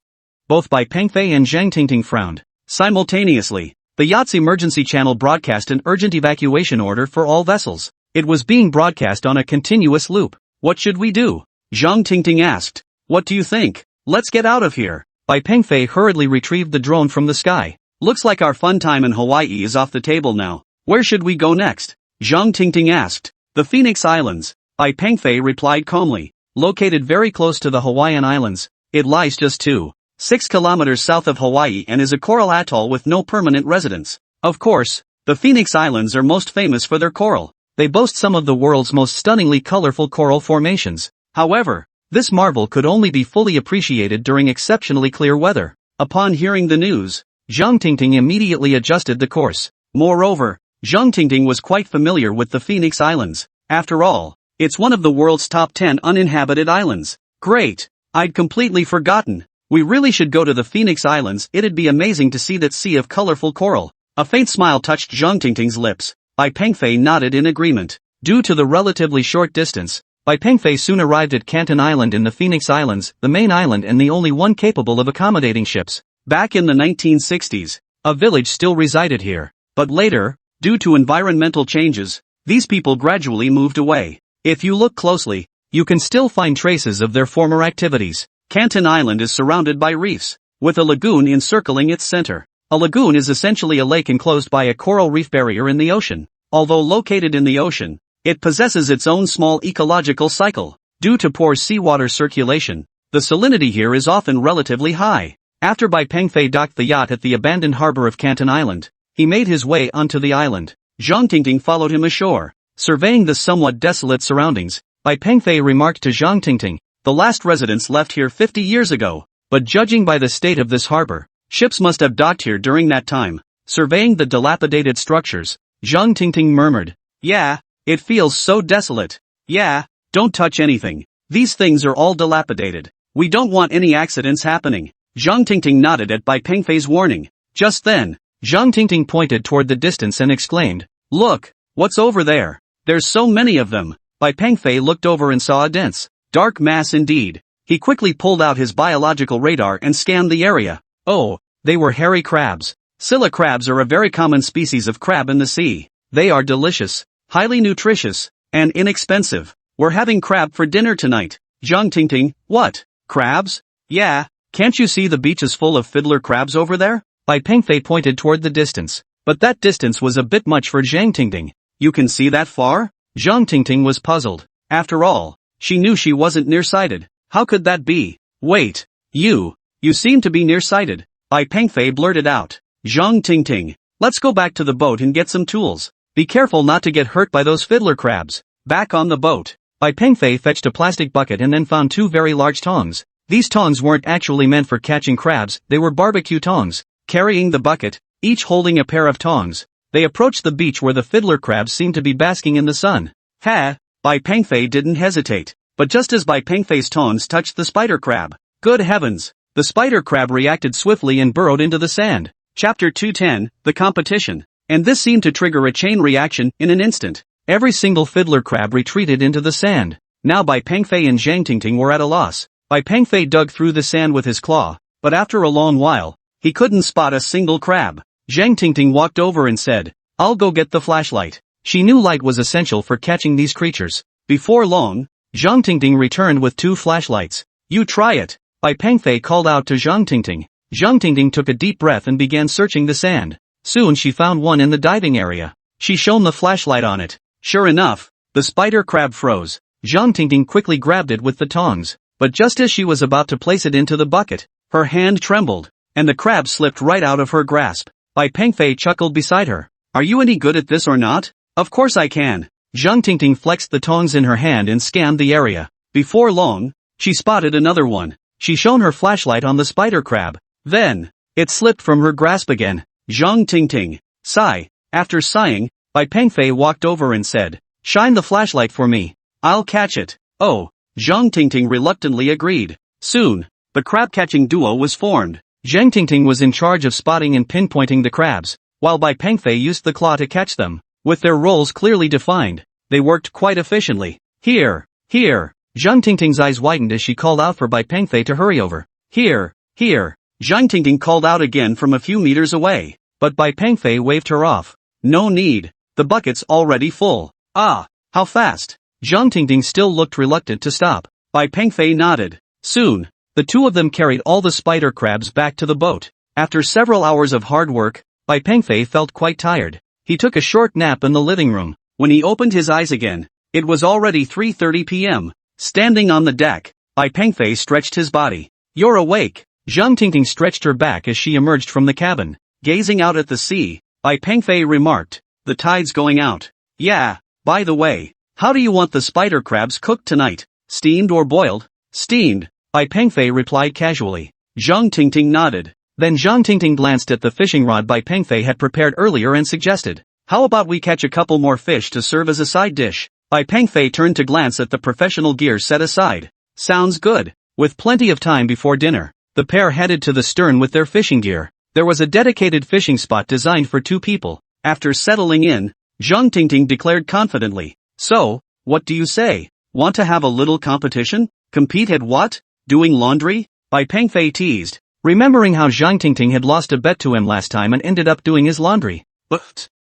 A: both Bai Pengfei and Zhang Tingting frowned. Simultaneously, the yacht's emergency channel broadcast an urgent evacuation order for all vessels. It was being broadcast on a continuous loop. What should we do? Zhang Tingting asked. What do you think? Let's get out of here. Bai Pengfei hurriedly retrieved the drone from the sky. Looks like our fun time in Hawaii is off the table now. Where should we go next? Zhang Tingting asked. The Phoenix Islands. Bai Pengfei replied calmly. Located very close to the Hawaiian Islands, it lies just 2.6 kilometers south of Hawaii and is a coral atoll with no permanent residents. Of course, the Phoenix Islands are most famous for their coral. They boast some of the world's most stunningly colorful coral formations. However, this marvel could only be fully appreciated during exceptionally clear weather. Upon hearing the news, Zhang Tingting immediately adjusted the course. Moreover, Zhang Tingting was quite familiar with the Phoenix Islands. After all, it's one of the world's top 10 uninhabited islands. Great! I'd completely forgotten. We really should go to the Phoenix Islands. It'd be amazing to see that sea of colorful coral. A faint smile touched Zhang Tingting's lips. Bai Pengfei nodded in agreement. Due to the relatively short distance, Bai Pengfei soon arrived at Canton Island in the Phoenix Islands, the main island and the only one capable of accommodating ships. Back in the 1960s, a village still resided here. But later, due to environmental changes, these people gradually moved away. If you look closely, you can still find traces of their former activities. Canton Island is surrounded by reefs, with a lagoon encircling its center. A lagoon is essentially a lake enclosed by a coral reef barrier in the ocean. Although located in the ocean, it possesses its own small ecological cycle. Due to poor seawater circulation, the salinity here is often relatively high. After Bai Pengfei docked the yacht at the abandoned harbor of Canton Island, he made his way onto the island. Zhang Tingting followed him ashore. Surveying the somewhat desolate surroundings, Bai Pengfei remarked to Zhang Tingting, the last residents left here 50 years ago, but judging by the state of this harbor, ships must have docked here during that time. Surveying the dilapidated structures, Zhang Tingting murmured, yeah, it feels so desolate. Yeah, don't touch anything. These things are all dilapidated. We don't want any accidents happening. Zhang Tingting nodded at Bai Pengfei's warning. Just then, Zhang Tingting pointed toward the distance and exclaimed, look, what's over there? There's so many of them. Bai Pengfei looked over and saw a dense, dark mass indeed. He quickly pulled out his biological radar and scanned the area. Oh, they were hairy crabs. Scylla crabs are a very common species of crab in the sea. They are delicious, highly nutritious, and inexpensive. We're having crab for dinner tonight. Zhang Tingting, what? Crabs? Yeah, can't you see the beach is full of fiddler crabs over there? Bai Pengfei pointed toward the distance. But that distance was a bit much for Zhang Tingting. You can see that far? Zhang Tingting was puzzled. After all, she knew she wasn't nearsighted. How could that be? Wait, you seem to be nearsighted. Bai Pengfei blurted out. Zhang Tingting, let's go back to the boat and get some tools. Be careful not to get hurt by those fiddler crabs. Back on the boat, Bai Pengfei fetched a plastic bucket and then found 2 very large tongs. These tongs weren't actually meant for catching crabs, they were barbecue tongs. Carrying the bucket, each holding a pair of tongs, they approached the beach where the fiddler crabs seemed to be basking in the sun. Ha! Bai Pengfei didn't hesitate. But just as Bai Pengfei's tongs touched the spider crab, good heavens! The spider crab reacted swiftly and burrowed into the sand. Chapter 210, The Competition. And this seemed to trigger a chain reaction in an instant. Every single fiddler crab retreated into the sand. Now Bai Pengfei and Zhang Tingting were at a loss. Bai Pengfei dug through the sand with his claw, but after a long while, he couldn't spot a single crab. Zhang Tingting walked over and said, I'll go get the flashlight. She knew light was essential for catching these creatures. Before long, Zhang Tingting returned with 2 flashlights. You try it. Bai Pengfei called out to Zhang Tingting. Zhang Tingting took a deep breath and began searching the sand. Soon she found one in the diving area. She shone the flashlight on it. Sure enough, the spider crab froze. Zhang Tingting quickly grabbed it with the tongs, but just as she was about to place it into the bucket, her hand trembled, and the crab slipped right out of her grasp. Bai Pengfei chuckled beside her. Are you any good at this or not? Of course I can. Zhang Tingting flexed the tongs in her hand and scanned the area. Before long, she spotted another one. She shone her flashlight on the spider crab. Then, it slipped from her grasp again. Zhang Tingting. Sigh. After sighing, Bai Pengfei walked over and said, Shine the flashlight for me. I'll catch it. Oh. Zhang Tingting reluctantly agreed. Soon, the crab-catching duo was formed. Zhang Tingting was in charge of spotting and pinpointing the crabs, while Bai Pengfei used the claw to catch them. With their roles clearly defined, they worked quite efficiently. Here. Zhang Tingting's eyes widened as she called out for Bai Pengfei to hurry over. Here. Zhang Tingting called out again from a few meters away, but Bai Pengfei waved her off. No need. The bucket's already full. Ah, how fast. Zhang Tingting still looked reluctant to stop. Bai Pengfei nodded. Soon, the two of them carried all the spider crabs back to the boat. After several hours of hard work, Bai Pengfei felt quite tired. He took a short nap in the living room. When he opened his eyes again, it was already 3:30 p.m. Standing on the deck, Bai Pengfei stretched his body. You're awake. Zhang Tingting stretched her back as she emerged from the cabin. Gazing out at the sea, Bai Pengfei remarked, the tide's going out. Yeah, by the way, how do you want the spider crabs cooked tonight? Steamed or boiled? Steamed, Bai Pengfei replied casually. Zhang Tingting nodded. Then Zhang Tingting glanced at the fishing rod Bai Pengfei had prepared earlier and suggested, how about we catch a couple more fish to serve as a side dish? Bai Pengfei turned to glance at the professional gear set aside. Sounds good. With plenty of time before dinner, the pair headed to the stern with their fishing gear. There was a dedicated fishing spot designed for two people. After settling in, Zhang Tingting declared confidently, so, what do you say? Want to have a little competition? Compete at what? Doing laundry? Bai Pengfei teased, remembering how Zhang Tingting had lost a bet to him last time and ended up doing his laundry.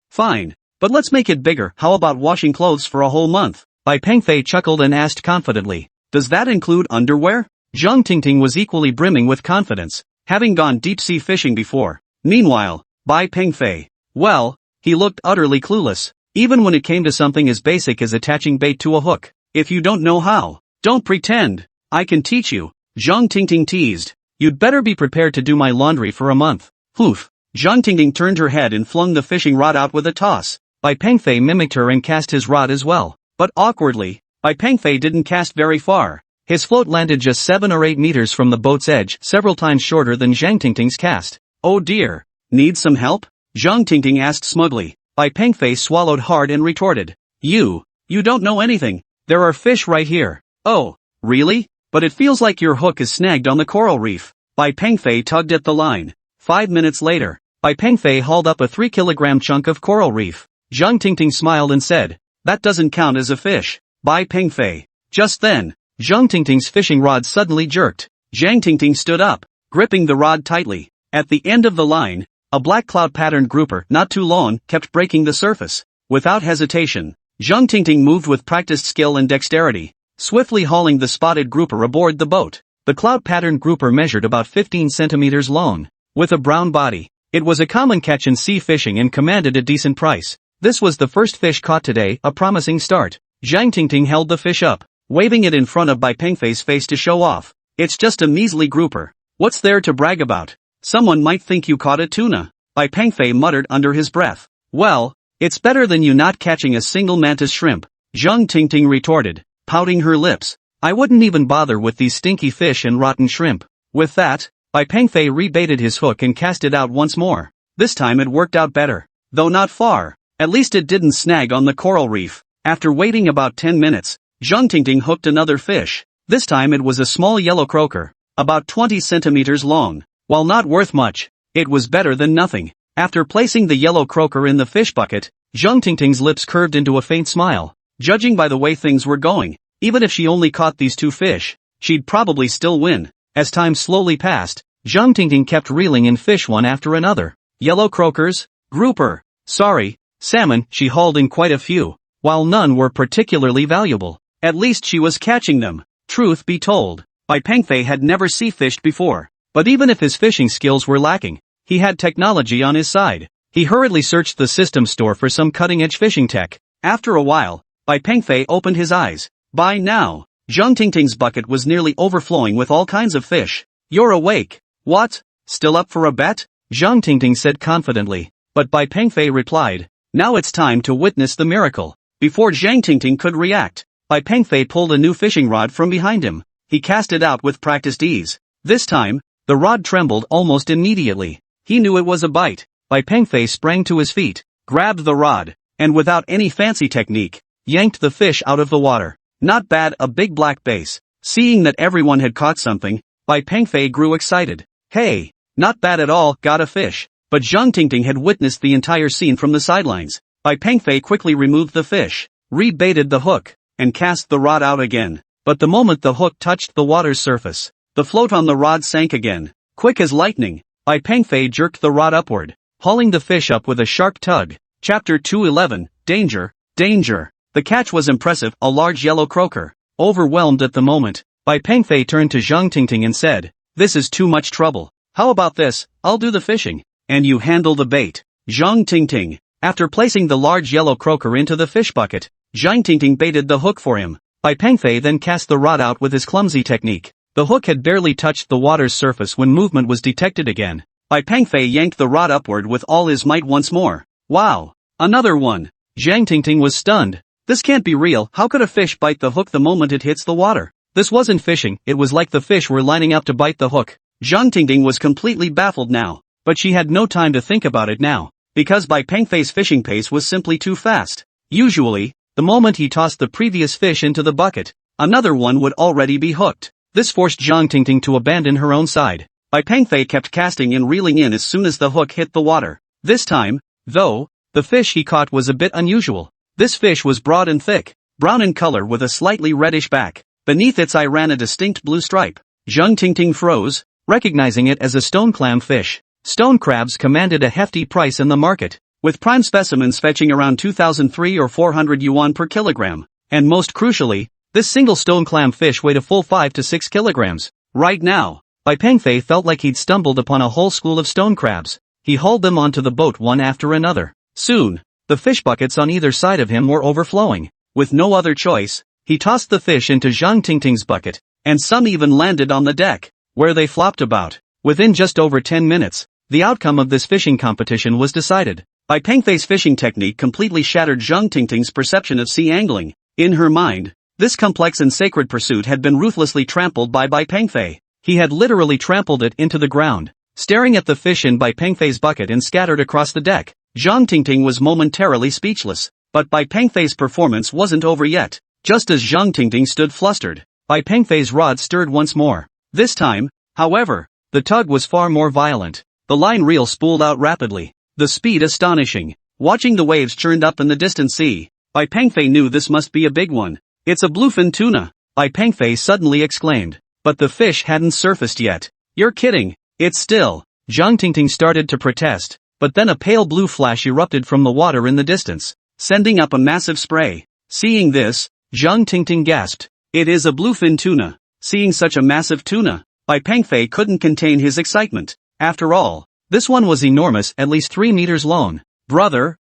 A: Fine. But let's make it bigger. How about washing clothes for a whole month? Bai Pengfei chuckled and asked confidently. Does that include underwear? Zhang Tingting was equally brimming with confidence, having gone deep-sea fishing before. Meanwhile, Bai Pengfei, well, he looked utterly clueless, even when it came to something as basic as attaching bait to a hook. If you don't know how, don't pretend. I can teach you, Zhang Tingting teased. You'd better be prepared to do my laundry for a month. Poof. Zhang Tingting turned her head and flung the fishing rod out with a toss. Bai Pengfei mimicked her and cast his rod as well. But awkwardly, Bai Pengfei didn't cast very far. His float landed just 7 or 8 meters from the boat's edge, several times shorter than Zhang Tingting's cast. Oh dear. Need some help? Zhang Tingting asked smugly. Bai Pengfei swallowed hard and retorted. You don't know anything. There are fish right here. Oh, really? But it feels like your hook is snagged on the coral reef. Bai Pengfei tugged at the line. 5 minutes later, Bai Pengfei hauled up a 3-kilogram chunk of coral reef. Zhang Tingting smiled and said, that doesn't count as a fish. Bai Pengfei. Just then, Zhang Tingting's fishing rod suddenly jerked. Zhang Tingting stood up, gripping the rod tightly. At the end of the line, a black cloud-patterned grouper, not too long, kept breaking the surface. Without hesitation, Zhang Tingting moved with practiced skill and dexterity, swiftly hauling the spotted grouper aboard the boat. The cloud-patterned grouper measured about 15 centimeters long. With a brown body, it was a common catch in sea fishing and commanded a decent price. This was the first fish caught today, a promising start. Zhang Tingting held the fish up, waving it in front of Bai Pengfei's face to show off. It's just a measly grouper. What's there to brag about? Someone might think you caught a tuna. Bai Pengfei muttered under his breath. Well, it's better than you not catching a single mantis shrimp, Zhang Tingting retorted, pouting her lips. I wouldn't even bother with these stinky fish and rotten shrimp. With that, Bai Pengfei rebaited his hook and cast it out once more. This time it worked out better, though not far. At least it didn't snag on the coral reef. After waiting about 10 minutes, Zhang Tingting hooked another fish. This time it was a small yellow croaker, about 20 centimeters long. While not worth much, it was better than nothing. After placing the yellow croaker in the fish bucket, Zhang Tingting's lips curved into a faint smile. Judging by the way things were going, even if she only caught these 2 fish, she'd probably still win. As time slowly passed, Zhang Tingting kept reeling in fish one after another. Yellow croakers, grouper, salmon, she hauled in quite a few, while none were particularly valuable. At least she was catching them. Truth be told, Bai Pengfei had never sea fished before, but even if his fishing skills were lacking, he had technology on his side. He hurriedly searched the system store for some cutting-edge fishing tech. After a while, Bai Pengfei opened his eyes. By now, Zhang Tingting's bucket was nearly overflowing with all kinds of fish. You're awake. What? Still up for a bet? Zhang Tingting said confidently, but Bai Pengfei replied, now it's time to witness the miracle. Before Zhang Tingting could react, Bai Pengfei pulled a new fishing rod from behind him. He cast it out with practiced ease. This time, the rod trembled almost immediately. He knew it was a bite. Bai Pengfei sprang to his feet, grabbed the rod, and without any fancy technique, yanked the fish out of the water. Not bad, a big black bass. Seeing that everyone had caught something, Bai Pengfei grew excited. Hey, not bad at all, got a fish. But Zhang Tingting had witnessed the entire scene from the sidelines. Bai Pengfei quickly removed the fish, rebaited the hook, and cast the rod out again. But the moment the hook touched the water's surface, the float on the rod sank again. Quick as lightning, Bai Pengfei jerked the rod upward, hauling the fish up with a sharp tug. Chapter 211, Danger, Danger. The catch was impressive, a large yellow croaker. Overwhelmed at the moment, Bai Pengfei turned to Zhang Tingting and said, "This is too much trouble. How about this, I'll do the fishing, and you handle the bait." Zhang Tingting. After placing the large yellow croaker into the fish bucket, Zhang Tingting baited the hook for him. Bai Pengfei then cast the rod out with his clumsy technique. The hook had barely touched the water's surface when movement was detected again. Bai Pengfei yanked the rod upward with all his might once more. Wow! Another one! Zhang Tingting was stunned. This can't be real, how could a fish bite the hook the moment it hits the water? This wasn't fishing, it was like the fish were lining up to bite the hook. Zhang Tingting was completely baffled now. But she had no time to think about it now, because Bai Pengfei's fishing pace was simply too fast. Usually, the moment he tossed the previous fish into the bucket, another one would already be hooked. This forced Zhang Tingting to abandon her own side. Bai Pengfei kept casting and reeling in as soon as the hook hit the water. This time, though, the fish he caught was a bit unusual. This fish was broad and thick, brown in color with a slightly reddish back. Beneath its eye ran a distinct blue stripe. Zhang Tingting froze, recognizing it as a stone clam fish. Stone crabs commanded a hefty price in the market, with prime specimens fetching around 2,003 or 400 yuan per kilogram. And most crucially, this single stone clam fish weighed a full 5 to 6 kilograms. Right now, Bai Pengfei felt like he'd stumbled upon a whole school of stone crabs. He hauled them onto the boat one after another. Soon, the fish buckets on either side of him were overflowing. With no other choice, he tossed the fish into Zhang Tingting's bucket, and some even landed on the deck, where they flopped about. Within just over 10 minutes, the outcome of this fishing competition was decided. Bai Pengfei's fishing technique completely shattered Zhang Tingting's perception of sea angling. In her mind, this complex and sacred pursuit had been ruthlessly trampled by Bai Pengfei. He had literally trampled it into the ground. Staring at the fish in Bai Pengfei's bucket and scattered across the deck, Zhang Tingting was momentarily speechless. But Bai Pengfei's performance wasn't over yet. Just as Zhang Tingting stood flustered, Bai Pengfei's rod stirred once more. This time, however, the tug was far more violent. The line reel spooled out rapidly, the speed astonishing. Watching the waves churned up in the distant sea, Bai Pengfei knew this must be a big one. "It's a bluefin tuna," Bai Pengfei suddenly exclaimed. But the fish hadn't surfaced yet. "You're kidding, it's still." Zhang Tingting started to protest, but then a pale blue flash erupted from the water in the distance, sending up a massive spray. Seeing this, Zhang Tingting gasped. "It is a bluefin tuna." Seeing such a massive tuna, Bai Pengfei couldn't contain his excitement. After all, this one was enormous, at least 3 meters long. Brother.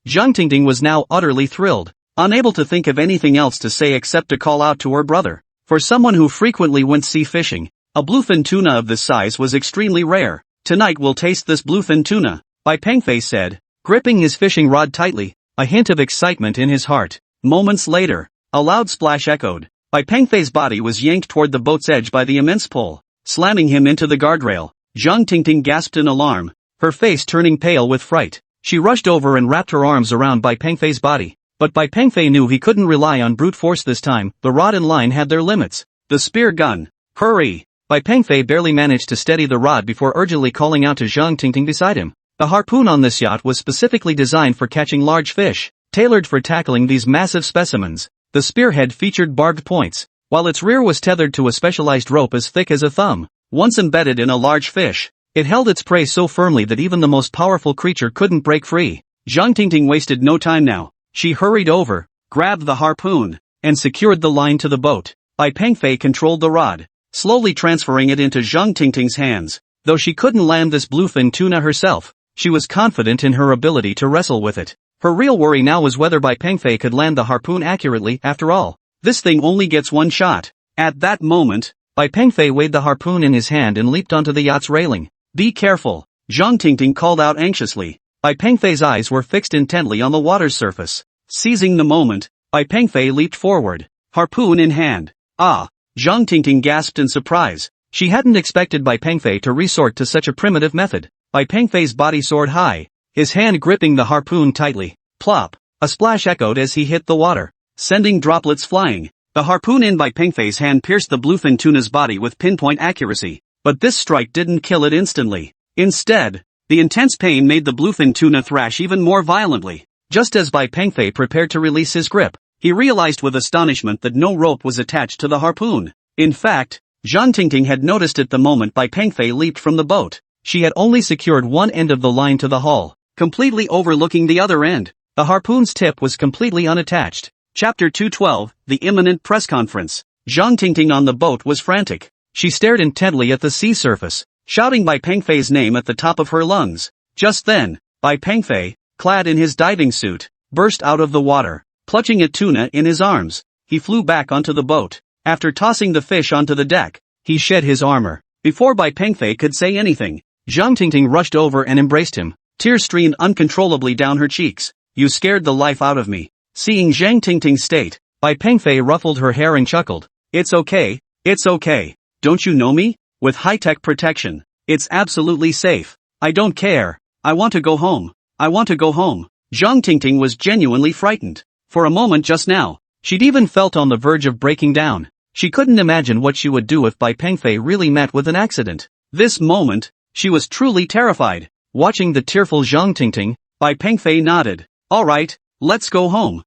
A: Zhang Tingting was now utterly thrilled, unable to think of anything else to say except to call out to her brother. For someone who frequently went sea fishing, a bluefin tuna of this size was extremely rare. "Tonight we'll taste this bluefin tuna," Bai Pengfei said, gripping his fishing rod tightly, a hint of excitement in his heart. Moments later, a loud splash echoed. Bai Pengfei's body was yanked toward the boat's edge by the immense pole, slamming him into the guardrail. Zhang Tingting gasped in alarm, her face turning pale with fright. She rushed over and wrapped her arms around Bai Pengfei's body. But Bai Pengfei knew he couldn't rely on brute force this time. The rod and line had their limits. "The spear gun. Hurry!" Bai Pengfei barely managed to steady the rod before urgently calling out to Zhang Tingting beside him. The harpoon on this yacht was specifically designed for catching large fish, tailored for tackling these massive specimens. The spearhead featured barbed points, while its rear was tethered to a specialized rope as thick as a thumb. Once embedded in a large fish, it held its prey so firmly that even the most powerful creature couldn't break free. Zhang Tingting wasted no time now. She hurried over, grabbed the harpoon, and secured the line to the boat. Bai Pengfei controlled the rod, slowly transferring it into Zhang Tingting's hands. Though she couldn't land this bluefin tuna herself, she was confident in her ability to wrestle with it. Her real worry now was whether Bai Pengfei could land the harpoon accurately. After all, this thing only gets one shot. At that moment, Bai Pengfei weighed the harpoon in his hand and leaped onto the yacht's railing. "Be careful," Zhang Tingting called out anxiously. Bai Pengfei's eyes were fixed intently on the water's surface. Seizing the moment, Bai Pengfei leaped forward, harpoon in hand. "Ah!" Zhang Tingting gasped in surprise. She hadn't expected Bai Pengfei to resort to such a primitive method. Bai Pengfei's body soared high, his hand gripping the harpoon tightly. Plop! A splash echoed as he hit the water, sending droplets flying. The harpoon in Bai Pengfei's hand pierced the bluefin tuna's body with pinpoint accuracy, but this strike didn't kill it instantly. Instead, the intense pain made the bluefin tuna thrash even more violently. Just as Bai Pengfei prepared to release his grip, he realized with astonishment that no rope was attached to the harpoon. In fact, Zhang Tingting had noticed it the moment Bai Pengfei leaped from the boat. She had only secured one end of the line to the hull, completely overlooking the other end. The harpoon's tip was completely unattached. Chapter 212, The Imminent Press Conference. Zhang Tingting on the boat was frantic. She stared intently at the sea surface, shouting Bai Pengfei's name at the top of her lungs. Just then, Bai Pengfei, clad in his diving suit, burst out of the water. Clutching a tuna in his arms, he flew back onto the boat. After tossing the fish onto the deck, he shed his armor. Before Bai Pengfei could say anything, Zhang Tingting rushed over and embraced him. Tears streamed uncontrollably down her cheeks. You scared the life out of me. Seeing Zhang Tingting's state, Bai Pengfei ruffled her hair and chuckled. It's okay. Don't you know me? With high-tech protection, it's absolutely safe. I don't care. I want to go home. Zhang Tingting was genuinely frightened. For a moment just now, she'd even felt on the verge of breaking down. She couldn't imagine what she would do if Bai Pengfei really met with an accident. This moment, she was truly terrified. Watching the tearful Zhang Tingting, Bai Pengfei nodded. Alright, let's go home.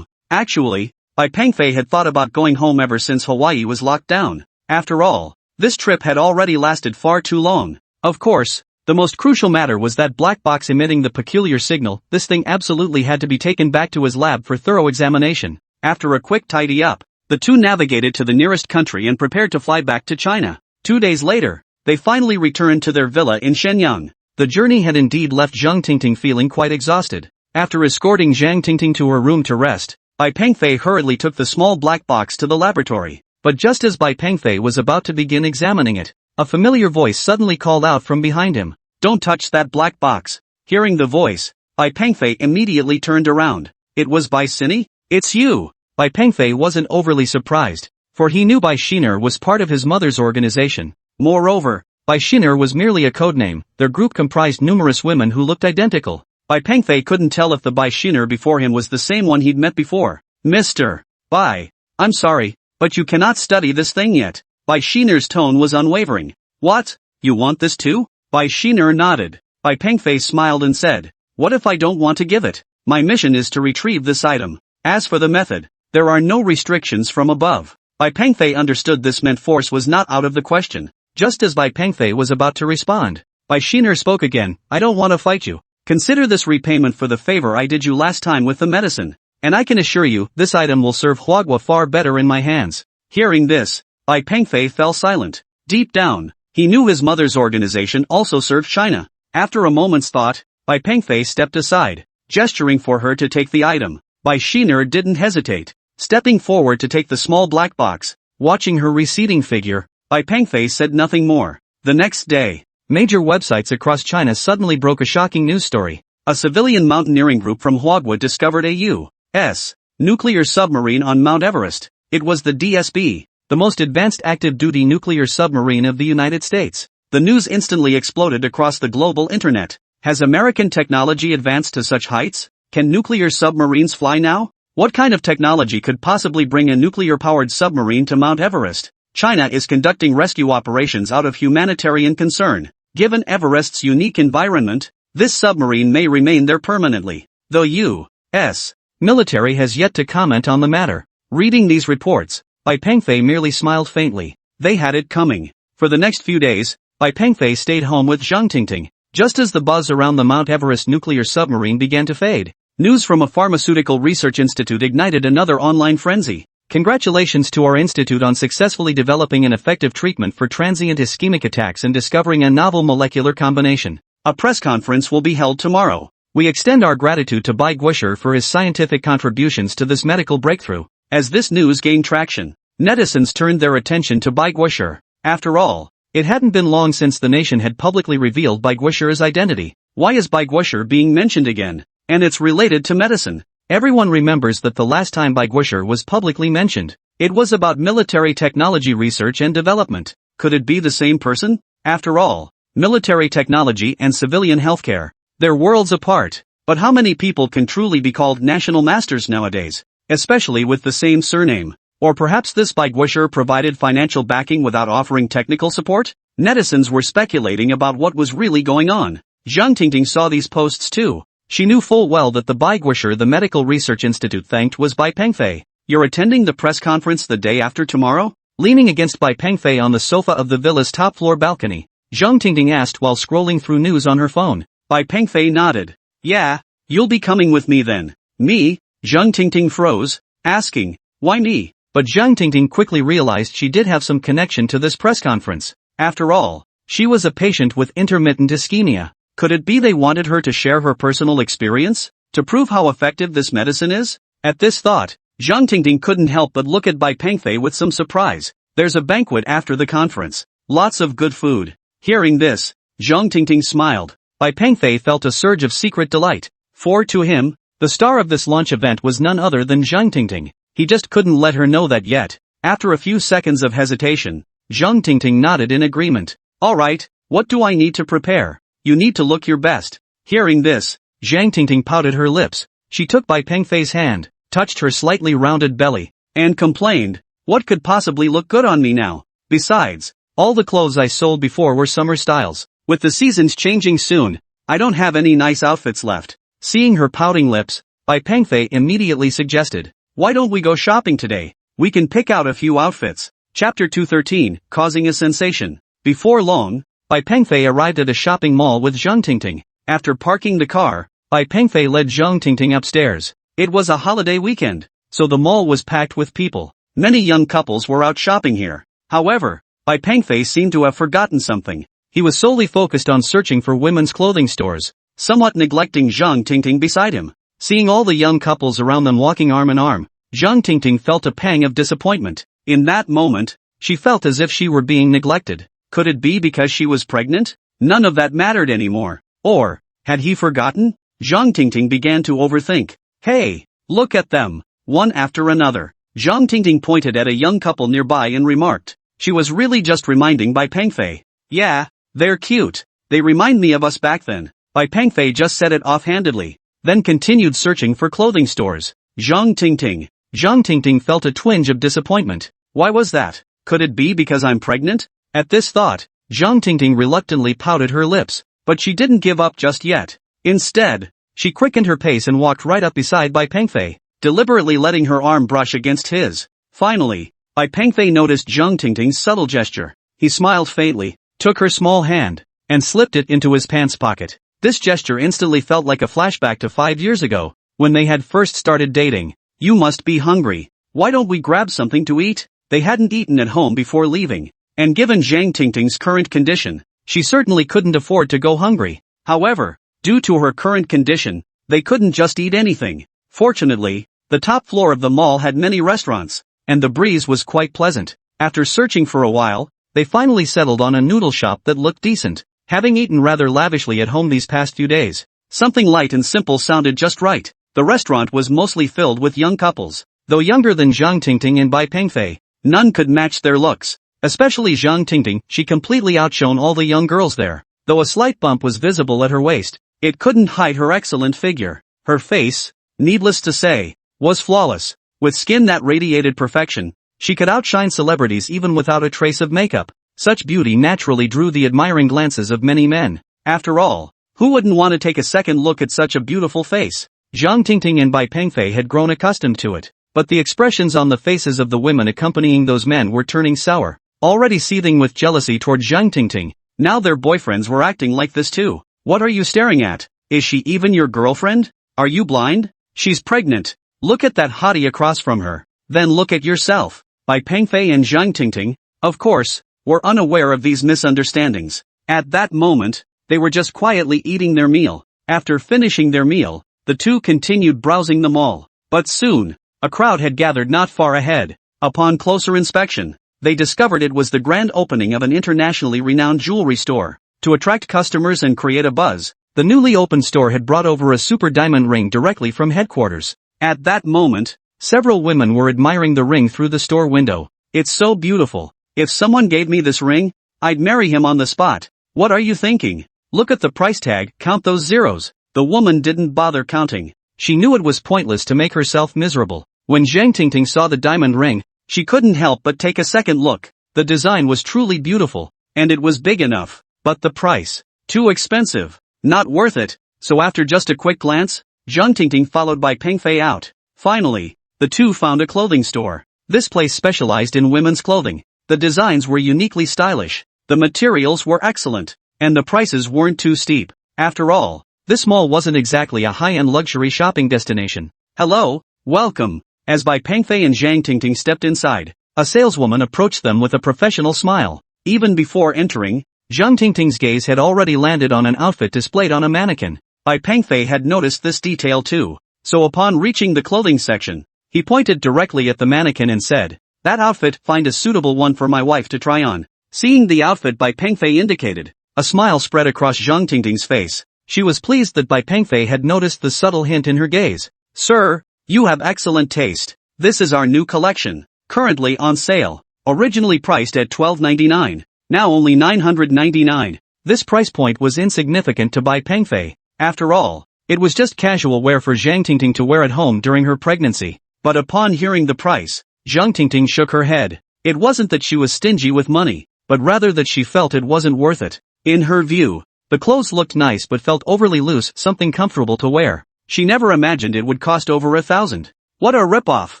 A: Actually, Bai Pengfei had thought about going home ever since Hawaii was locked down. After all, this trip had already lasted far too long. Of course, the most crucial matter was that black box emitting the peculiar signal. This thing absolutely had to be taken back to his lab for thorough examination. After a quick tidy up, the two navigated to the nearest country and prepared to fly back to China. 2 days later, they finally returned to their villa in Shenyang. The journey had indeed left Zhang Tingting feeling quite exhausted. After escorting Zhang Tingting to her room to rest, Bai Pengfei hurriedly took the small black box to the laboratory. But just as Bai Pengfei was about to begin examining it, a familiar voice suddenly called out from behind him. Don't touch that black box. Hearing the voice, Bai Pengfei immediately turned around. It was Bai Sini? It's you! Bai Pengfei wasn't overly surprised, for he knew Bai Shiner was part of his mother's organization. Moreover, Bai Shiner was merely a codename. Their group comprised numerous women who looked identical. Bai Pengfei couldn't tell if the Bai Shiner before him was the same one he'd met before. Mr. Bai, I'm sorry, but you cannot study this thing yet. Bai Shiner's tone was unwavering. What? You want this too? Bai Shiner nodded. Bai Pengfei smiled and said, what if I don't want to give it? My mission is to retrieve this item. As for the method, there are no restrictions from above. Bai Pengfei understood this meant force was not out of the question. Just as Bai Pengfei was about to respond, Bai Shiner spoke again. I don't want to fight you. Consider this repayment for the favor I did you last time with the medicine. And I can assure you, this item will serve Huagua far better in my hands. Hearing this, Bai Pengfei fell silent. Deep down, he knew his mother's organization also served China. After a moment's thought, Bai Pengfei stepped aside, gesturing for her to take the item. Bai Shiner didn't hesitate, stepping forward to take the small black box. Watching her receding figure, Bai Pengfei said nothing more. The next day, major websites across China suddenly broke a shocking news story. A civilian mountaineering group from Huagua discovered a U.S. nuclear submarine on Mount Everest. It was the DSB, the most advanced active-duty nuclear submarine of the United States. The news instantly exploded across the global internet. Has American technology advanced to such heights? Can nuclear submarines fly now? What kind of technology could possibly bring a nuclear-powered submarine to Mount Everest? China is conducting rescue operations out of humanitarian concern. Given Everest's unique environment, this submarine may remain there permanently. The U.S. military has yet to comment on the matter. Reading these reports, Bai Pengfei merely smiled faintly. They had it coming. For the next few days, Bai Pengfei stayed home with Zhang Tingting. Just as the buzz around the Mount Everest nuclear submarine began to fade, news from a pharmaceutical research institute ignited another online frenzy. Congratulations to our institute on successfully developing an effective treatment for transient ischemic attacks and discovering a novel molecular combination. A press conference will be held tomorrow. We extend our gratitude to Bai Guisher for his scientific contributions to this medical breakthrough. As this news gained traction, netizens turned their attention to Bai Guisher. After all, it hadn't been long since the nation had publicly revealed Bai Guisher's identity. Why is Bai Guisher being mentioned again? And it's related to medicine. Everyone remembers that the last time Bai Guisher was publicly mentioned, it was about military technology research and development. Could it be the same person? After all, military technology and civilian healthcare, they're worlds apart. But how many people can truly be called national masters nowadays? Especially with the same surname. Or perhaps this Baiguisher provided financial backing without offering technical support? Netizens were speculating about what was really going on. Zhang Tingting saw these posts too. She knew full well that the Baiguisher the Medical Research Institute thanked was Bai Pengfei. You're attending the press conference the day after tomorrow? Leaning against Bai Pengfei on the sofa of the villa's top floor balcony, Zhang Tingting asked while scrolling through news on her phone. Bai Pengfei nodded. Yeah, you'll be coming with me then. Me? Zhang Tingting froze, asking, why me? But Zhang Tingting quickly realized she did have some connection to this press conference. After all, she was a patient with intermittent ischemia. Could it be they wanted her to share her personal experience? To prove how effective this medicine is? At this thought, Zhang Tingting couldn't help but look at Bai Pengfei with some surprise. There's a banquet after the conference. Lots of good food. Hearing this, Zhang Tingting smiled. Bai Pengfei felt a surge of secret delight. For to him, the star of this launch event was none other than Zhang Tingting. He just couldn't let her know that yet. After a few seconds of hesitation, Zhang Tingting nodded in agreement. Alright, what do I need to prepare? You need to look your best. Hearing this, Zhang Tingting pouted her lips. She took Bai Pengfei's hand, touched her slightly rounded belly, and complained, what could possibly look good on me now? Besides, all the clothes I sold before were summer styles. With the seasons changing soon, I don't have any nice outfits left. Seeing her pouting lips, Bai Pengfei immediately suggested, why don't we go shopping today? We can pick out a few outfits. Chapter 213, Causing a Sensation. Before long, Bai Pengfei arrived at a shopping mall with Zhang Tingting. After parking the car, Bai Pengfei led Zhang Tingting upstairs. It was a holiday weekend, so the mall was packed with people. Many young couples were out shopping here. However, Bai Pengfei seemed to have forgotten something. He was solely focused on searching for women's clothing stores, somewhat neglecting Zhang Tingting beside him. Seeing all the young couples around them walking arm in arm, Zhang Tingting felt a pang of disappointment. In that moment, she felt as if she were being neglected. Could it be because she was pregnant? None of that mattered anymore. Or, had he forgotten? Zhang Tingting began to overthink. Hey, look at them, one after another. Zhang Tingting pointed at a young couple nearby and remarked. She was really just reminding Bai Pengfei. Yeah, they're cute. They remind me of us back then. Bai Pengfei just said it offhandedly, then continued searching for clothing stores. Zhang Tingting felt a twinge of disappointment. Why was that? Could it be because I'm pregnant? At this thought, Zhang Tingting reluctantly pouted her lips, but she didn't give up just yet. Instead, she quickened her pace and walked right up beside Bai Pengfei, deliberately letting her arm brush against his. Finally, Bai Pengfei noticed Zhang Tingting's subtle gesture. He smiled faintly, took her small hand, and slipped it into his pants pocket. This gesture instantly felt like a flashback to 5 years ago, when they had first started dating. You must be hungry. Why don't we grab something to eat? They hadn't eaten at home before leaving, and given Zhang Tingting's current condition, she certainly couldn't afford to go hungry. However, due to her current condition, they couldn't just eat anything. Fortunately, the top floor of the mall had many restaurants, and the breeze was quite pleasant. After searching for a while, they finally settled on a noodle shop that looked decent. Having eaten rather lavishly at home these past few days, something light and simple sounded just right. The restaurant was mostly filled with young couples. Though younger than Zhang Tingting and Bai Pengfei, none could match their looks. Especially Zhang Tingting, she completely outshone all the young girls there. Though a slight bump was visible at her waist, it couldn't hide her excellent figure. Her face, needless to say, was flawless. With skin that radiated perfection, she could outshine celebrities even without a trace of makeup. Such beauty naturally drew the admiring glances of many men. After all, who wouldn't want to take a second look at such a beautiful face? Zhang Tingting and Bai Pengfei had grown accustomed to it, but the expressions on the faces of the women accompanying those men were turning sour. Already seething with jealousy toward Zhang Tingting, now their boyfriends were acting like this too. What are you staring at? Is she even your girlfriend? Are you blind? She's pregnant. Look at that hottie across from her. Then look at yourself. Bai Pengfei and Zhang Tingting, of course, were unaware of these misunderstandings. At that moment, they were just quietly eating their meal. After finishing their meal, the two continued browsing the mall. But soon, a crowd had gathered not far ahead. Upon closer inspection, they discovered it was the grand opening of an internationally renowned jewelry store. To attract customers and create a buzz, the newly opened store had brought over a super diamond ring directly from headquarters. At that moment, several women were admiring the ring through the store window. It's so beautiful. If someone gave me this ring, I'd marry him on the spot. What are you thinking? Look at the price tag, count those zeros. The woman didn't bother counting. She knew it was pointless to make herself miserable. When Zhang Tingting saw the diamond ring, she couldn't help but take a second look. The design was truly beautiful, and it was big enough. But the price, too expensive, not worth it. So after just a quick glance, Zhang Tingting followed Bai Pengfei out. Finally, the two found a clothing store. This place specialized in women's clothing. The designs were uniquely stylish, the materials were excellent, and the prices weren't too steep. After all, this mall wasn't exactly a high-end luxury shopping destination. Hello, welcome. As Bai Pengfei and Zhang Tingting stepped inside, a saleswoman approached them with a professional smile. Even before entering, Zhang Tingting's gaze had already landed on an outfit displayed on a mannequin. Bai Pengfei had noticed this detail too, so upon reaching the clothing section, he pointed directly at the mannequin and said, "That outfit, find a suitable one for my wife to try on." Seeing the outfit Bai Pengfei indicated, a smile spread across Zhang Tingting's face. She was pleased that Bai Pengfei had noticed the subtle hint in her gaze. "Sir, you have excellent taste. This is our new collection, currently on sale. Originally priced at $12.99, now only $9.99. This price point was insignificant to Bai Pengfei. After all, it was just casual wear for Zhang Tingting to wear at home during her pregnancy. But upon hearing the price, Zhang Tingting shook her head. It wasn't that she was stingy with money, but rather that she felt it wasn't worth it. In her view, the clothes looked nice but felt overly loose, something comfortable to wear. She never imagined it would cost over $1,000. What a ripoff.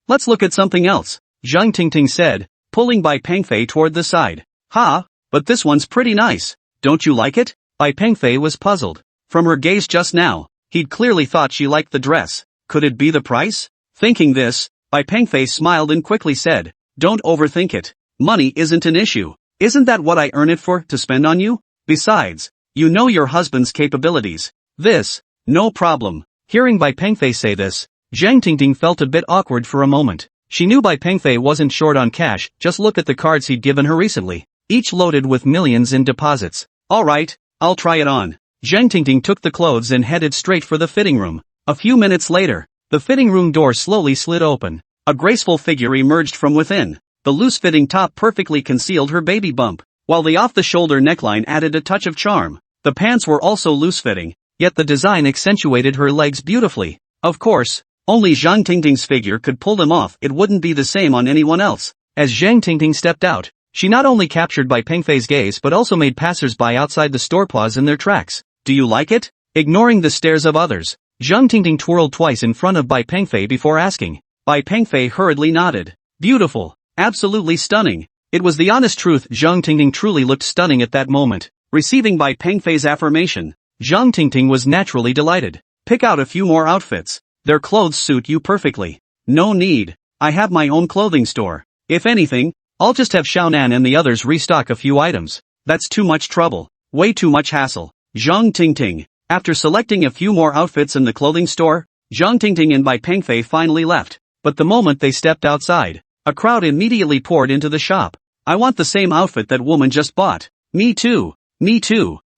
A: Let's look at something else, Zhang Tingting said, pulling Bai Pengfei toward the side. But this one's pretty nice. Don't you like it? Bai Pengfei was puzzled. From her gaze just now, he'd clearly thought she liked the dress. Could it be the price? Thinking this, Bai Pengfei smiled and quickly said, "Don't overthink it. Money isn't an issue. Isn't that what I earn it for, to spend on you? Besides, you know your husband's capabilities. No problem." Hearing Bai Pengfei say this, Zhang Tingting felt a bit awkward for a moment. She knew Bai Pengfei wasn't short on cash, just look at the cards he'd given her recently, each loaded with millions in deposits. "Alright, I'll try it on." Zhang Tingting took the clothes and headed straight for the fitting room. A few minutes later, the fitting room door slowly slid open. A graceful figure emerged from within. The loose-fitting top perfectly concealed her baby bump, while the off-the-shoulder neckline added a touch of charm. The pants were also loose-fitting, yet the design accentuated her legs beautifully. Of course, only Zhang Tingting's figure could pull them off. It wouldn't be the same on anyone else. As Zhang Tingting stepped out, she not only captured Bai Pengfei's gaze but also made passers-by outside the store pause in their tracks. "Do you like it?" Ignoring the stares of others, Zhang Tingting twirled twice in front of Bai Pengfei before asking. Bai Pengfei hurriedly nodded. "Beautiful. Absolutely stunning." It was the honest truth. Zhang Tingting truly looked stunning at that moment. Receiving Bai Pengfei's affirmation, Zhang Tingting was naturally delighted. "Pick out a few more outfits. Their clothes suit you perfectly." "No need. I have my own clothing store. If anything, I'll just have Xiaonan and the others restock a few items. That's too much trouble. Way too much hassle." Zhang Tingting. After selecting a few more outfits in the clothing store, Zhang Tingting and Bai Pengfei finally left. But the moment they stepped outside, a crowd immediately poured into the shop. "I want the same outfit that woman just bought." Me too.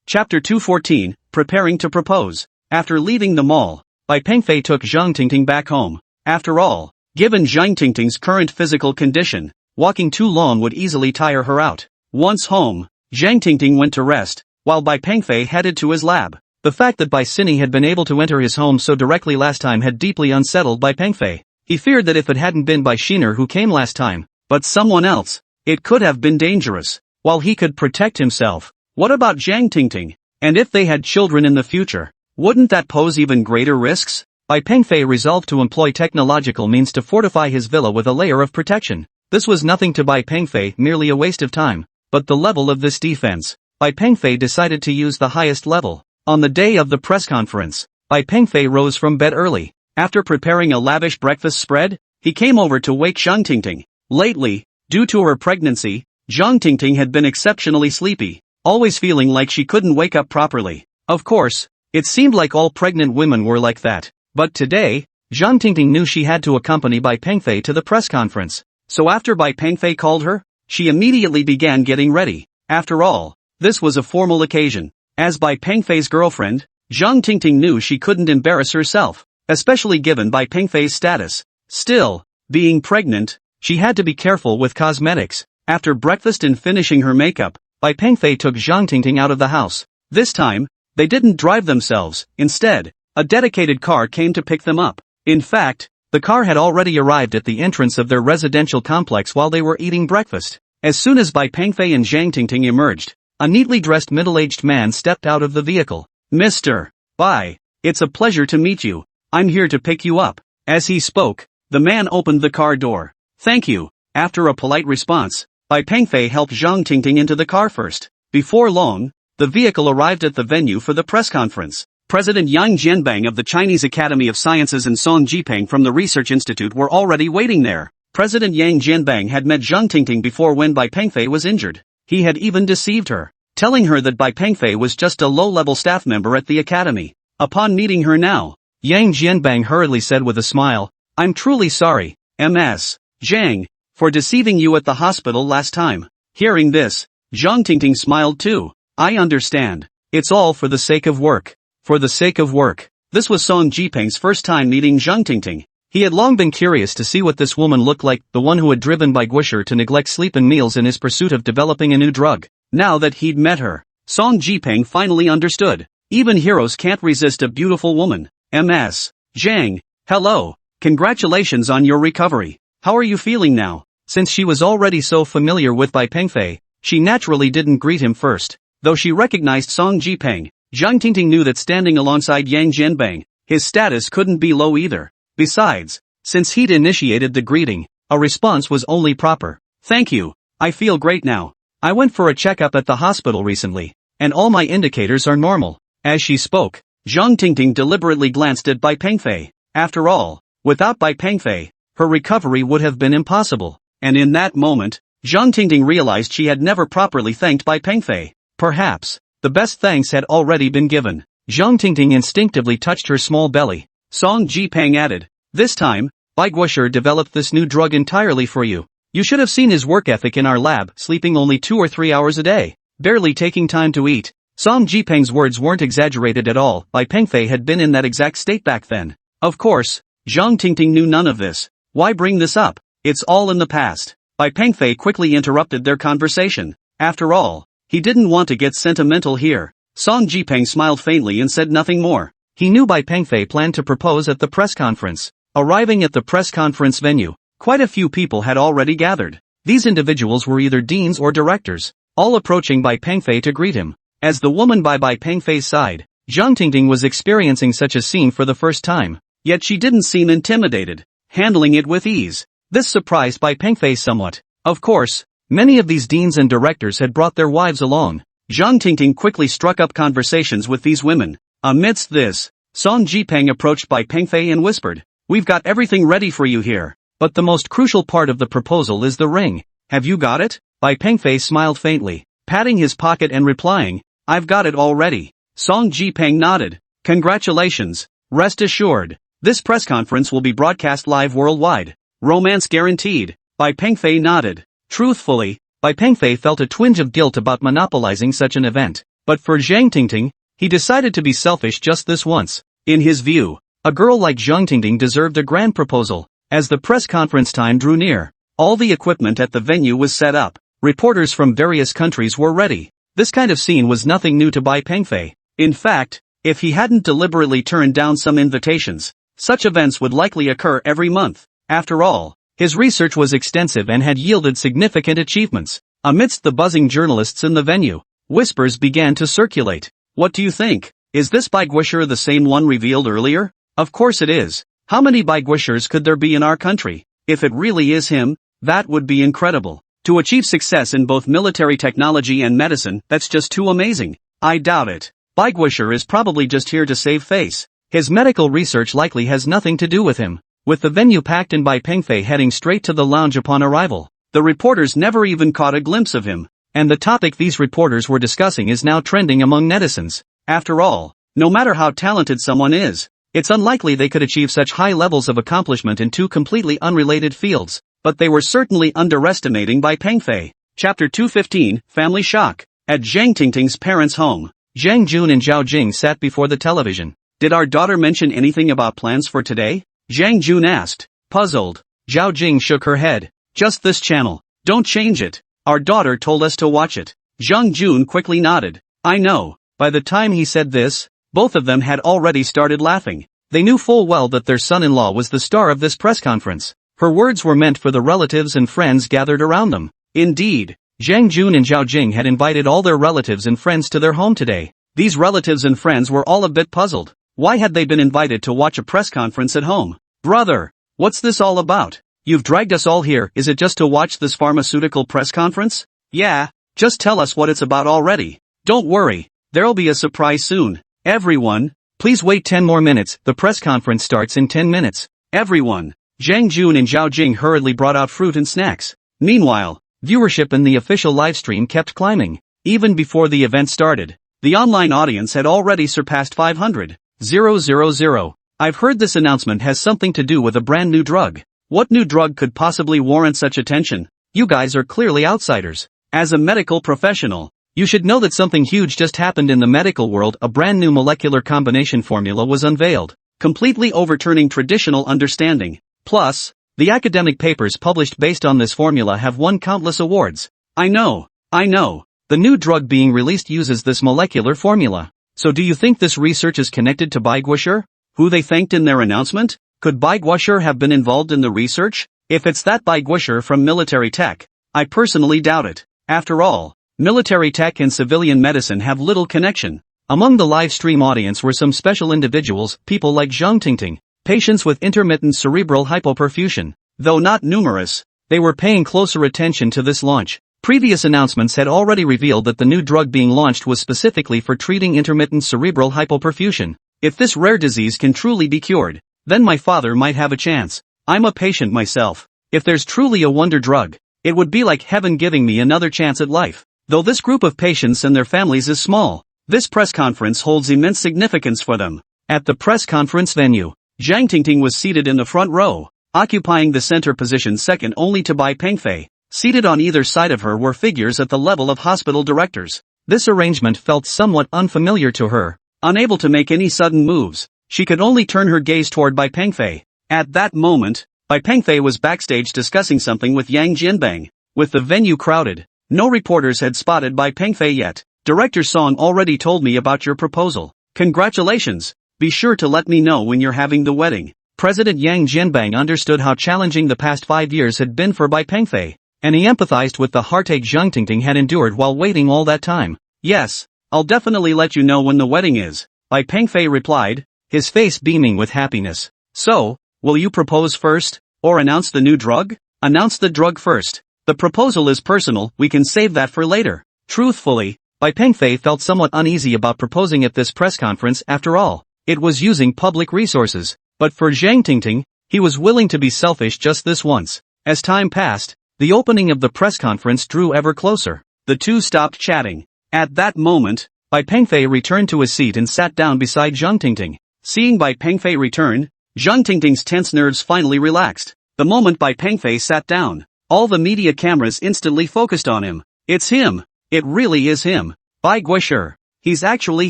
A: Chapter 214, Preparing to Propose. After leaving the mall, Bai Pengfei took Zhang Tingting back home. After all, given Zhang Tingting's current physical condition, walking too long would easily tire her out. Once home, Zhang Tingting went to rest, while Bai Pengfei headed to his lab. The fact that Bai Sini had been able to enter his home so directly last time had deeply unsettled Bai Pengfei. He feared that if it hadn't been Bai Shiner who came last time, but someone else, it could have been dangerous. While he could protect himself, what about Zhang Tingting? And if they had children in the future, wouldn't that pose even greater risks? Bai Pengfei resolved to employ technological means to fortify his villa with a layer of protection. This was nothing to Bai Pengfei, merely a waste of time. But the level of this defense, Bai Pengfei decided to use the highest level. On the day of the press conference, Bai Pengfei rose from bed early. After preparing a lavish breakfast spread, he came over to wake Zhang Tingting. Lately, due to her pregnancy, Zhang Tingting had been exceptionally sleepy, always feeling like she couldn't wake up properly. Of course, it seemed like all pregnant women were like that. But today, Zhang Tingting knew she had to accompany Bai Pengfei to the press conference. So after Bai Pengfei called her, she immediately began getting ready. After all, this was a formal occasion. As Bai Pengfei's girlfriend, Zhang Tingting knew she couldn't embarrass herself, especially given Bai Pengfei's status. Still, being pregnant, she had to be careful with cosmetics. After breakfast and finishing her makeup, Bai Pengfei took Zhang Tingting out of the house. This time, They didn't drive themselves. Instead, a dedicated car came to pick them up. In fact, the car had already arrived at the entrance of their residential complex while they were eating breakfast. As soon as Bai Pengfei and Zhang Tingting emerged, a neatly dressed middle-aged man stepped out of the vehicle. Mr. Bai, it's a pleasure to meet you. I'm here to pick you up. As he spoke, the man opened the car door. Thank you. After a polite response, Bai Pengfei helped Zhang Tingting into the car first. Before long, the vehicle arrived at the venue for the press conference. President Yang Jianbang of the Chinese Academy of Sciences and Song Jipeng from the Research Institute were already waiting there. President Yang Jianbang had met Zhang Tingting before when Bai Pengfei was injured. He had even deceived her, telling her that Bai Pengfei was just a low-level staff member at the academy. Upon meeting her now, Yang Jianbang hurriedly said with a smile, I'm truly sorry, Ms. Zhang, for deceiving you at the hospital last time. Hearing this, Zhang Tingting smiled too. I understand. It's all for the sake of work. For the sake of work. This was Song Jipeng's first time meeting Zhang Tingting. He had long been curious to see what this woman looked like, the one who had driven Bai Guisher to neglect sleep and meals in his pursuit of developing a new drug. Now that he'd met her, Song Jipeng finally understood. Even heroes can't resist a beautiful woman. Ms. Zhang, hello. Congratulations on your recovery. How are you feeling now? Since she was already so familiar with Bai Pengfei, she naturally didn't greet him first. Though she recognized Song Jipeng, Zhang Tingting knew that standing alongside Yang Jianbang, his status couldn't be low either. Besides, since he'd initiated the greeting, a response was only proper. Thank you. I feel great now. I went for a checkup at the hospital recently, and all my indicators are normal. As she spoke, Zhang Tingting deliberately glanced at Bai Pengfei. After all, without Bai Pengfei, her recovery would have been impossible. And in that moment, Zhang Tingting realized she had never properly thanked Bai Pengfei. Perhaps, the best thanks had already been given. Zhang Tingting instinctively touched her small belly. Song Jipeng added, this time, Bai Guisher developed this new drug entirely for you. You should have seen his work ethic in our lab, sleeping only 2 or 3 hours a day, barely taking time to eat. Song Jipeng's words weren't exaggerated at all. Bai Pengfei had been in that exact state back then. Of course, Zhang Tingting knew none of this. Why bring this up? It's all in the past. Bai Pengfei quickly interrupted their conversation. After all, he didn't want to get sentimental here. Song Jipeng smiled faintly and said nothing more. He knew Bai Pengfei planned to propose at the press conference. Arriving at the press conference venue, quite a few people had already gathered. These individuals were either deans or directors, all approaching Bai Pengfei to greet him. As the woman by Bai Pengfei's side, Zhang Tingting was experiencing such a scene for the first time. Yet she didn't seem intimidated, handling it with ease. This surprised Bai Pengfei somewhat. Of course, many of these deans and directors had brought their wives along. Zhang Tingting quickly struck up conversations with these women. Amidst this, Song Jipeng approached Bai Pengfei and whispered, we've got everything ready for you here. But the most crucial part of the proposal is the ring. Have you got it? Bai Pengfei smiled faintly, patting his pocket and replying, I've got it already. Song Jipeng nodded. Congratulations. Rest assured, this press conference will be broadcast live worldwide. Romance guaranteed. Bai Pengfei nodded. Truthfully, Bai Pengfei felt a twinge of guilt about monopolizing such an event. But for Zhang Tingting, he decided to be selfish just this once. In his view, a girl like Zhang Tingting deserved a grand proposal. As the press conference time drew near, all the equipment at the venue was set up. Reporters from various countries were ready. This kind of scene was nothing new to Bai Pengfei. In fact, if he hadn't deliberately turned down some invitations, such events would likely occur every month. After all, his research was extensive and had yielded significant achievements. Amidst the buzzing journalists in the venue, whispers began to circulate. What do you think? Is this Bai Guisher the same one revealed earlier? Of course it is. How many Bai Guishers could there be in our country? If it really is him, that would be incredible. To achieve success in both military technology and medicine, that's just too amazing. I doubt it. Bai Guisher is probably just here to save face. His medical research likely has nothing to do with him. With the venue packed and Bai Pengfei heading straight to the lounge upon arrival, the reporters never even caught a glimpse of him. And the topic these reporters were discussing is now trending among netizens. After all, no matter how talented someone is, it's unlikely they could achieve such high levels of accomplishment in two completely unrelated fields. But they were certainly underestimating Bai Pengfei. Chapter 215, Family Shock. At Zhang Tingting's parents' home, Zhang Jun and Zhao Jing sat before the television. Did our daughter mention anything about plans for today? Zhang Jun asked. Puzzled, Zhao Jing shook her head. Just this channel. Don't change it. Our daughter told us to watch it. Zhang Jun quickly nodded. I know. By the time he said this, both of them had already started laughing. They knew full well that their son-in-law was the star of this press conference. Her words were meant for the relatives and friends gathered around them. Indeed, Zhang Jun and Zhao Jing had invited all their relatives and friends to their home today. These relatives and friends were all a bit puzzled. Why had they been invited to watch a press conference at home? Brother, what's this all about? You've dragged us all here, is it just to watch this pharmaceutical press conference? Yeah, just tell us what it's about already. Don't worry, there'll be a surprise soon. Everyone, please wait 10 more minutes, the press conference starts in 10 minutes. Everyone. Zhang Jun and Zhao Jing hurriedly brought out fruit and snacks. Meanwhile, viewership in the official livestream kept climbing. Even before the event started, the online audience had already surpassed 500,000. I've heard this announcement has something to do with a brand new drug. What new drug could possibly warrant such attention? You guys are clearly outsiders. As a medical professional, you should know that something huge just happened in the medical world. A brand new molecular combination formula was unveiled, completely overturning traditional understanding. Plus, the academic papers published based on this formula have won countless awards. I know. The new drug being released uses this molecular formula. So do you think this research is connected to Bai Guoshi, who they thanked in their announcement? Could Bai Guoshi have been involved in the research? If it's that Bai Guoshi from military tech, I personally doubt it. After all, military tech and civilian medicine have little connection. Among the live stream audience were some special individuals, people like Zhang Tingting, patients with intermittent cerebral hypoperfusion. Though not numerous, they were paying closer attention to this launch. Previous announcements had already revealed that the new drug being launched was specifically for treating intermittent cerebral hypoperfusion. If this rare disease can truly be cured, then my father might have a chance. I'm a patient myself. If there's truly a wonder drug, it would be like heaven giving me another chance at life. Though this group of patients and their families is small, this press conference holds immense significance for them. At the press conference venue, Zhang Tingting was seated in the front row, occupying the center position second only to Bai Pengfei. Seated on either side of her were figures at the level of hospital directors. This arrangement felt somewhat unfamiliar to her. Unable to make any sudden moves, she could only turn her gaze toward Bai Pengfei. At that moment, Bai Pengfei was backstage discussing something with Yang Jianbang. With the venue crowded, no reporters had spotted Bai Pengfei yet. Director Song already told me about your proposal. Congratulations. Be sure to let me know when you're having the wedding. President Yang Jianbang understood how challenging the past 5 years had been for Bai Pengfei, and he empathized with the heartache Zhang Tingting had endured while waiting all that time. Yes, I'll definitely let you know when the wedding is, Bai Pengfei replied, his face beaming with happiness. So, will you propose first, or announce the new drug? Announce the drug first. The proposal is personal, we can save that for later. Truthfully, Bai Pengfei felt somewhat uneasy about proposing at this press conference. After all, it was using public resources. But for Zhang Tingting, he was willing to be selfish just this once. As time passed, the opening of the press conference drew ever closer. The two stopped chatting. At that moment, Bai Pengfei returned to his seat and sat down beside Zhang Tingting. Seeing Bai Pengfei return, Zhang Tingting's tense nerves finally relaxed. The moment Bai Pengfei sat down, all the media cameras instantly focused on him. It's him. It really is him. Bai Guoshi. He's actually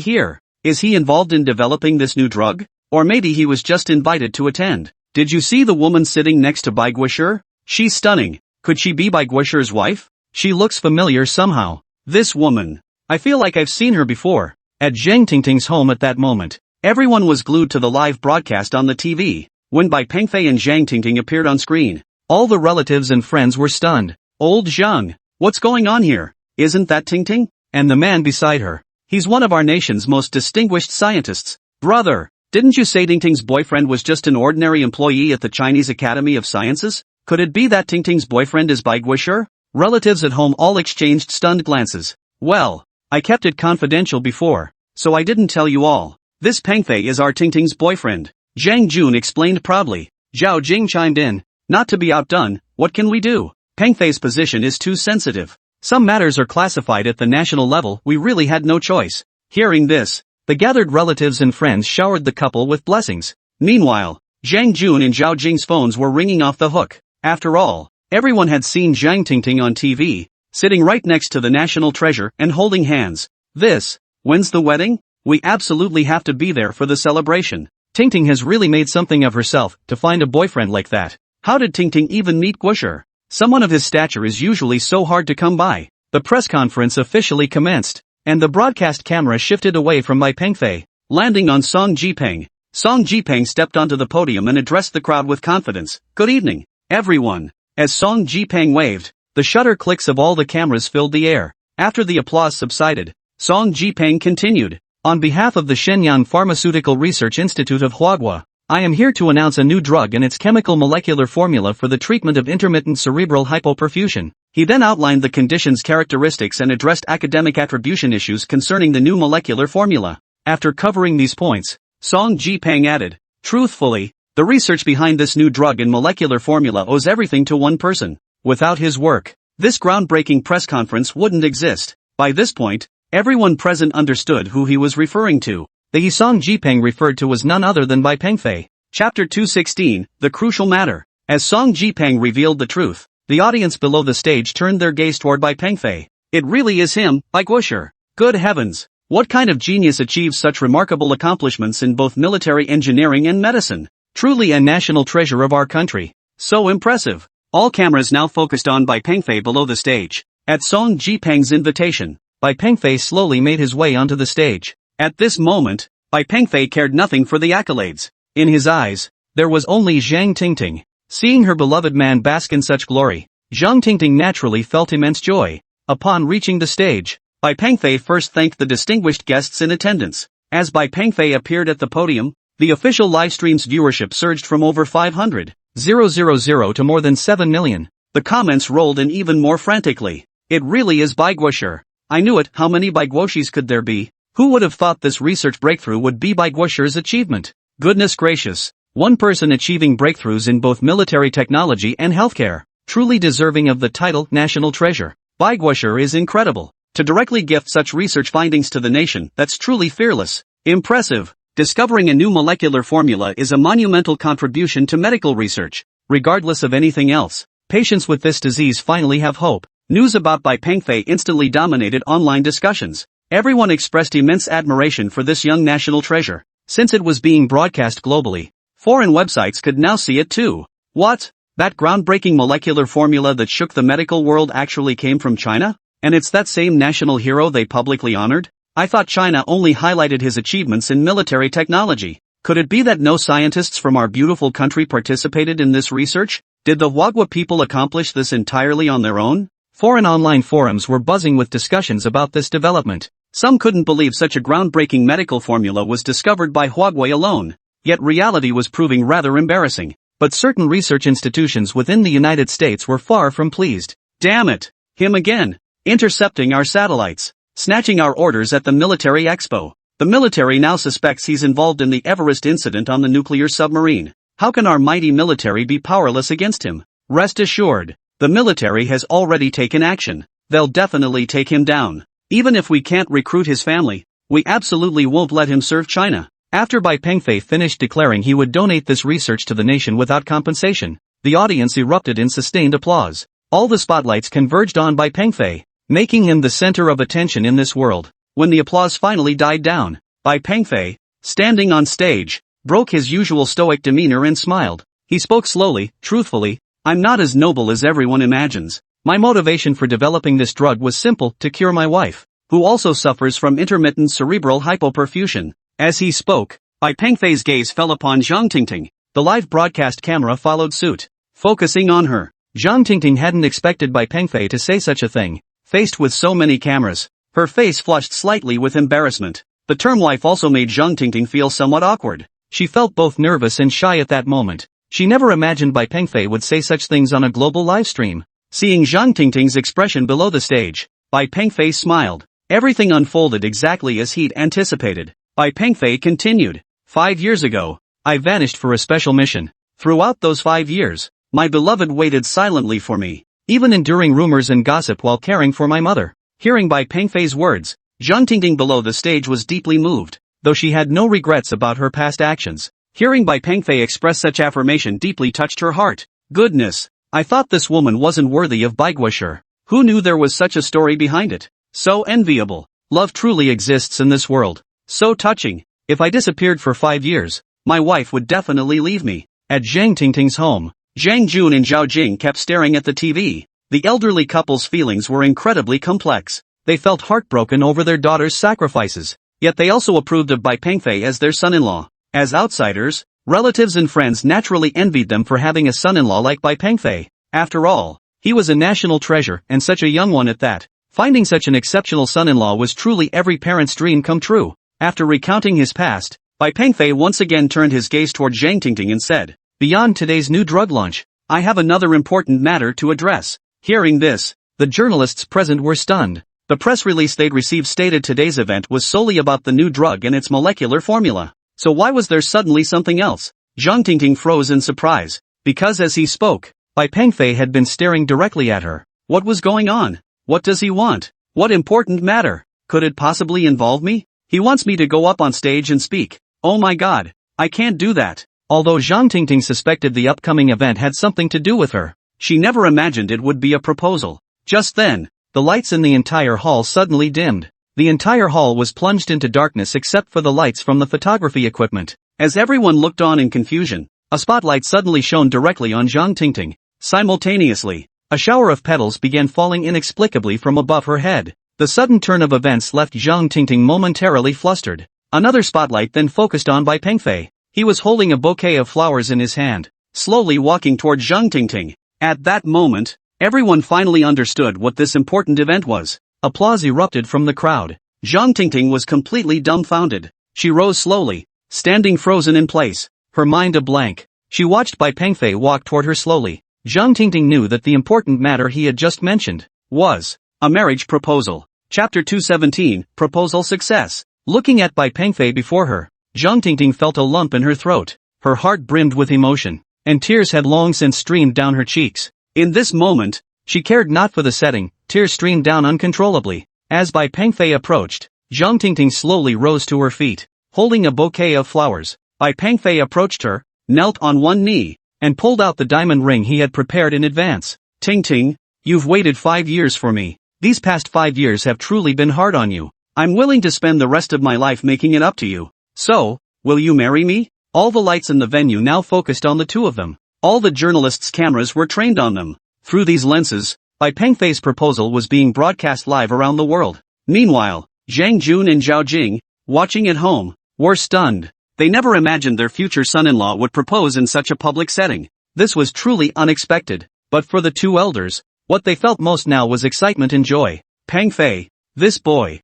A: here. Is he involved in developing this new drug? Or maybe he was just invited to attend. Did you see the woman sitting next to Bai Guoshi? She's stunning. Could she be Bai Guoshi's wife? She looks familiar somehow. This woman. I feel like I've seen her before. At Zhang Tingting's home at that moment, everyone was glued to the live broadcast on the TV. When Bai Pengfei and Zhang Tingting appeared on screen, all the relatives and friends were stunned. Old Zhang, what's going on here? Isn't that Tingting? And the man beside her. He's one of our nation's most distinguished scientists. Brother, didn't you say Tingting's boyfriend was just an ordinary employee at the Chinese Academy of Sciences? Could it be that Tingting's boyfriend is Bai Guoshi? Relatives at home all exchanged stunned glances. Well, I kept it confidential before, so I didn't tell you all. This Pengfei is our Tingting's boyfriend, Zhang Jun explained proudly. Zhao Jing chimed in. Not to be outdone, what can we do? Pengfei's position is too sensitive. Some matters are classified at the national level, we really had no choice. Hearing this, the gathered relatives and friends showered the couple with blessings. Meanwhile, Zhang Jun and Zhao Jing's phones were ringing off the hook. After all, everyone had seen Zhang Tingting on TV, sitting right next to the national treasure and holding hands. When's the wedding? We absolutely have to be there for the celebration. Tingting has really made something of herself to find a boyfriend like that. How did Tingting even meet Guoshi? Someone of his stature is usually so hard to come by. The press conference officially commenced. and the broadcast camera shifted away from Bai Pengfei, landing on Song Jipeng. Song Jipeng stepped onto the podium and addressed the crowd with confidence. "Good evening, everyone." As Song Jipeng waved, the shutter clicks of all the cameras filled the air. After the applause subsided, Song Jipeng continued. "On behalf of the Shenyang Pharmaceutical Research Institute of Huaguo, I am here to announce a new drug and its chemical molecular formula for the treatment of intermittent cerebral hypoperfusion." He then outlined the condition's characteristics and addressed academic attribution issues concerning the new molecular formula. After covering these points, Song Jipeng added, "Truthfully, the research behind this new drug and molecular formula owes everything to one person. Without his work, this groundbreaking press conference wouldn't exist." By this point, everyone present understood who he was referring to. The Song Jipeng referred to was none other than Bai Pengfei. Chapter 216, The Crucial Matter. As Song Jipeng revealed the truth, the audience below the stage turned their gaze toward Bai Pengfei. "It really is him, Bai Guosher. Good heavens! What kind of genius achieves such remarkable accomplishments in both military engineering and medicine? Truly a national treasure of our country. So impressive." All cameras now focused on Bai Pengfei below the stage. At Song Jipeng's invitation, Bai Pengfei slowly made his way onto the stage. At this moment, Bai Pengfei cared nothing for the accolades. In his eyes, there was only Zhang Tingting. Seeing her beloved man bask in such glory, Zhang Tingting naturally felt immense joy. Upon reaching the stage, Bai Pengfei first thanked the distinguished guests in attendance. As Bai Pengfei appeared at the podium, the official livestream's viewership surged from over 500,000 to more than 7 million. The comments rolled in even more frantically. "It really is Bai Guosher. I knew it. How many Bai Guoshis could there be? Who would have thought this research breakthrough would be Bai Guosher's achievement? Goodness gracious, one person achieving breakthroughs in both military technology and healthcare, truly deserving of the title National Treasure. Bai Guosher is incredible. To directly gift such research findings to the nation, that's truly fearless. Impressive. Discovering a new molecular formula is a monumental contribution to medical research. Regardless of anything else, patients with this disease finally have hope." News about Bai Pengfei instantly dominated online discussions. Everyone expressed immense admiration for this young national treasure. Since it was being broadcast globally, foreign websites could now see it too. What? That groundbreaking molecular formula that shook the medical world actually came from China? And it's that same national hero they publicly honored? I thought China only highlighted his achievements in military technology. Could it be that no scientists from our beautiful country participated in this research? Did the Huaguo people accomplish this entirely on their own? Foreign online forums were buzzing with discussions about this development. Some couldn't believe such a groundbreaking medical formula was discovered by Huaguo alone. Yet reality was proving rather embarrassing. But certain research institutions within the United States were far from pleased. "Damn it! Him again! Intercepting our satellites! Snatching our orders at the military expo! The military now suspects he's involved in the Everest incident on the nuclear submarine. How can our mighty military be powerless against him? Rest assured, the military has already taken action. They'll definitely take him down. Even if we can't recruit his family, we absolutely won't let him serve China." After Bai Pengfei finished declaring he would donate this research to the nation without compensation, the audience erupted in sustained applause. All the spotlights converged on Bai Pengfei, making him the center of attention in this world. When the applause finally died down, Bai Pengfei, standing on stage, broke his usual stoic demeanor and smiled. He spoke slowly, truthfully, "I'm not as noble as everyone imagines. My motivation for developing this drug was simple: to cure my wife, who also suffers from intermittent cerebral hypoperfusion." As he spoke, Bai Pengfei's gaze fell upon Zhang Tingting. The live broadcast camera followed suit, focusing on her. Zhang Tingting hadn't expected Bai Pengfei to say such a thing. Faced with so many cameras, her face flushed slightly with embarrassment. The term wife also made Zhang Tingting feel somewhat awkward. She felt both nervous and shy at that moment. She never imagined Bai Pengfei would say such things on a global livestream. Seeing Zhang Tingting's expression below the stage, Bai Pengfei smiled. Everything unfolded exactly as he'd anticipated. Bai Pengfei continued. 5 years ago, I vanished for a special mission. Throughout those 5 years, my beloved waited silently for me, even enduring rumors and gossip while caring for my mother. Hearing Bai Pengfei's words, Zhang Tingting below the stage was deeply moved, though she had no regrets about her past actions. Hearing Bai Pengfei express such affirmation deeply touched her heart. Goodness, I thought this woman wasn't worthy of Bai Guosher. Who knew there was such a story behind it? So enviable. Love truly exists in this world. So touching. If I disappeared for 5 years, my wife would definitely leave me. At Zhang Tingting's home, Zhang Jun and Zhao Jing kept staring at the TV. The elderly couple's feelings were incredibly complex. They felt heartbroken over their daughter's sacrifices. Yet they also approved of Bai Pengfei as their son-in-law. As outsiders, relatives and friends naturally envied them for having a son-in-law like Bai Pengfei. After all, he was a national treasure and such a young one at that. Finding such an exceptional son-in-law was truly every parent's dream come true. After recounting his past, Bai Pengfei once again turned his gaze toward Zhang Tingting and said, "Beyond today's new drug launch, I have another important matter to address." Hearing this, the journalists present were stunned. The press release they'd received stated today's event was solely about the new drug and its molecular formula. So why was there suddenly something else? Zhang Tingting froze in surprise, because as he spoke, Bai Pengfei had been staring directly at her. What was going on? What does he want? What important matter? Could it possibly involve me? He wants me to go up on stage and speak. Oh my god, I can't do that. Although Zhang Tingting suspected the upcoming event had something to do with her, she never imagined it would be a proposal. Just then, the lights in the entire hall suddenly dimmed. The entire hall was plunged into darkness except for the lights from the photography equipment. As everyone looked on in confusion, a spotlight suddenly shone directly on Zhang Tingting. Simultaneously, a shower of petals began falling inexplicably from above her head. The sudden turn of events left Zhang Tingting momentarily flustered. Another spotlight then focused on Bai Pengfei. He was holding a bouquet of flowers in his hand, slowly walking toward Zhang Tingting. At that moment, everyone finally understood what this important event was. Applause erupted from the crowd. Zhang Tingting was completely dumbfounded. She rose slowly, standing frozen in place, her mind a blank. She watched Bai Pengfei walk toward her slowly. Zhang Tingting knew that the important matter he had just mentioned was a marriage proposal. Chapter 217, Proposal Success. Looking at Bai Pengfei before her, Zhang Tingting felt a lump in her throat. Her heart brimmed with emotion, and tears had long since streamed down her cheeks. In this moment, she cared not for the setting. Tears streamed down uncontrollably. As Bai Pengfei approached, Zhang Tingting slowly rose to her feet, holding a bouquet of flowers. Bai Pengfei approached her, knelt on one knee, and pulled out the diamond ring he had prepared in advance. "Tingting, you've waited 5 years for me. These past 5 years have truly been hard on you. I'm willing to spend the rest of my life making it up to you. So, will you marry me?" All the lights in the venue now focused on the two of them. All the journalists' cameras were trained on them. Through these lenses, Bai Pengfei's proposal was being broadcast live around the world. Meanwhile, Zhang Jun and Zhao Jing, watching at home, were stunned. They never imagined their future son-in-law would propose in such a public setting. This was truly unexpected. But for the two elders, what they felt most now was excitement and joy. Pengfei, this boy,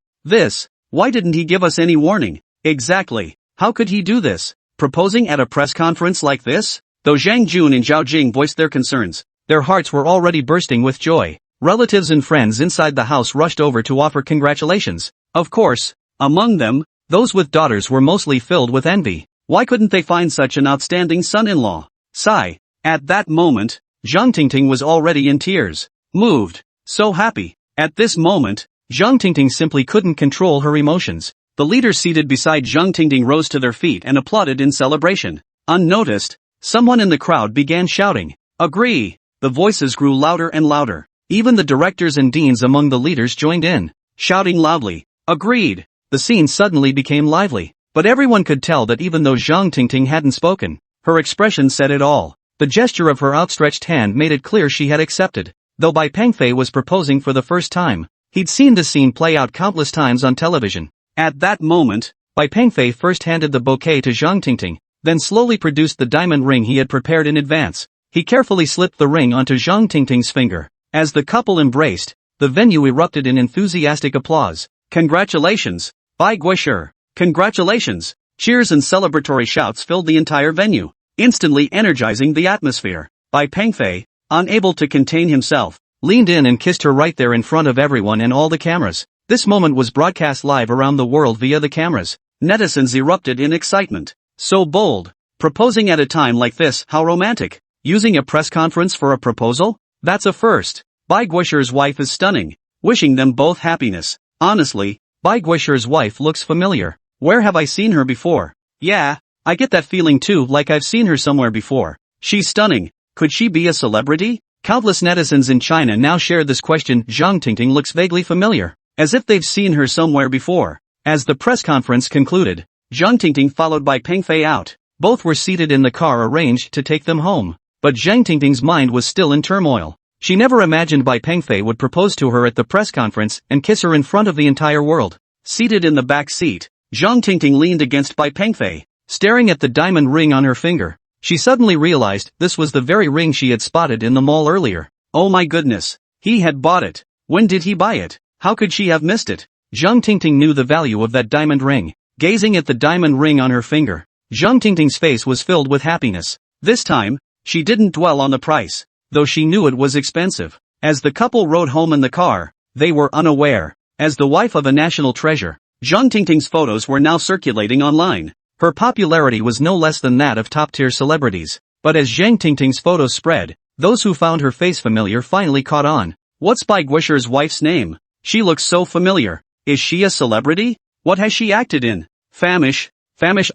A: why didn't he give us any warning? Exactly, how could he do this? Proposing at a press conference like this? Though Zhang Jun and Zhao Jing voiced their concerns, their hearts were already bursting with joy. Relatives and friends inside the house rushed over to offer congratulations. Of course, among them, those with daughters were mostly filled with envy. Why couldn't they find such an outstanding son-in-law? Sigh. At that moment, Zhang Tingting was already in tears, moved, so happy. At this moment, Zhang Tingting simply couldn't control her emotions. The leaders seated beside Zhang Tingting rose to their feet and applauded in celebration. Unnoticed, someone in the crowd began shouting, "Agree!" The voices grew louder and louder. Even the directors and deans among the leaders joined in, shouting loudly, "Agreed!" The scene suddenly became lively, but everyone could tell that even though Zhang Tingting hadn't spoken, her expression said it all. The gesture of her outstretched hand made it clear she had accepted. Though Bai Pengfei was proposing for the first time, he'd seen the scene play out countless times on television. At that moment, Bai Pengfei first handed the bouquet to Zhang Tingting, then slowly produced the diamond ring he had prepared in advance. He carefully slipped the ring onto Zhang Tingting's finger. As the couple embraced, the venue erupted in enthusiastic applause. "Congratulations, Bai Guisher! Congratulations!" Cheers and celebratory shouts filled the entire venue, instantly energizing the atmosphere. Bai Pengfei, unable to contain himself, leaned in and kissed her right there in front of everyone and all the cameras. This moment was broadcast live around the world via the cameras. Netizens erupted in excitement. So bold. Proposing at a time like this, how romantic. Using a press conference for a proposal? That's a first. Bai Guisher's wife is stunning. Wishing them both happiness. Honestly, Bai Guisher's wife looks familiar. Where have I seen her before? Yeah, I get that feeling too, like I've seen her somewhere before. She's stunning. Could she be a celebrity? Countless netizens in China now share this question. Zhang Tingting looks vaguely familiar, as if they've seen her somewhere before. As the press conference concluded, Zhang Tingting followed Bai Pengfei out. Both were seated in the car arranged to take them home. But Zhang Tingting's mind was still in turmoil. She never imagined Bai Pengfei would propose to her at the press conference and kiss her in front of the entire world. Seated in the back seat, Zhang Tingting leaned against Bai Pengfei, staring at the diamond ring on her finger. She suddenly realized this was the very ring she had spotted in the mall earlier. Oh my goodness. He had bought it. When did he buy it? How could she have missed it? Zhang Tingting knew the value of that diamond ring. Gazing at the diamond ring on her finger, Zhang Tingting's face was filled with happiness. This time, she didn't dwell on the price, though she knew it was expensive. As the couple rode home in the car, they were unaware. As the wife of a national treasure, Zhang Tingting's photos were now circulating online. Her popularity was no less than that of top-tier celebrities. But as Zhang Tingting's photos spread, those who found her face familiar finally caught on. What's Bai Guisher's wife's name? She looks so familiar. Is she a celebrity? What has she acted in? Famish,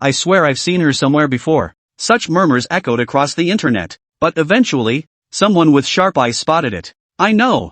A: I swear I've seen her somewhere before. Such murmurs echoed across the internet. But eventually, someone with sharp eyes spotted it. I know.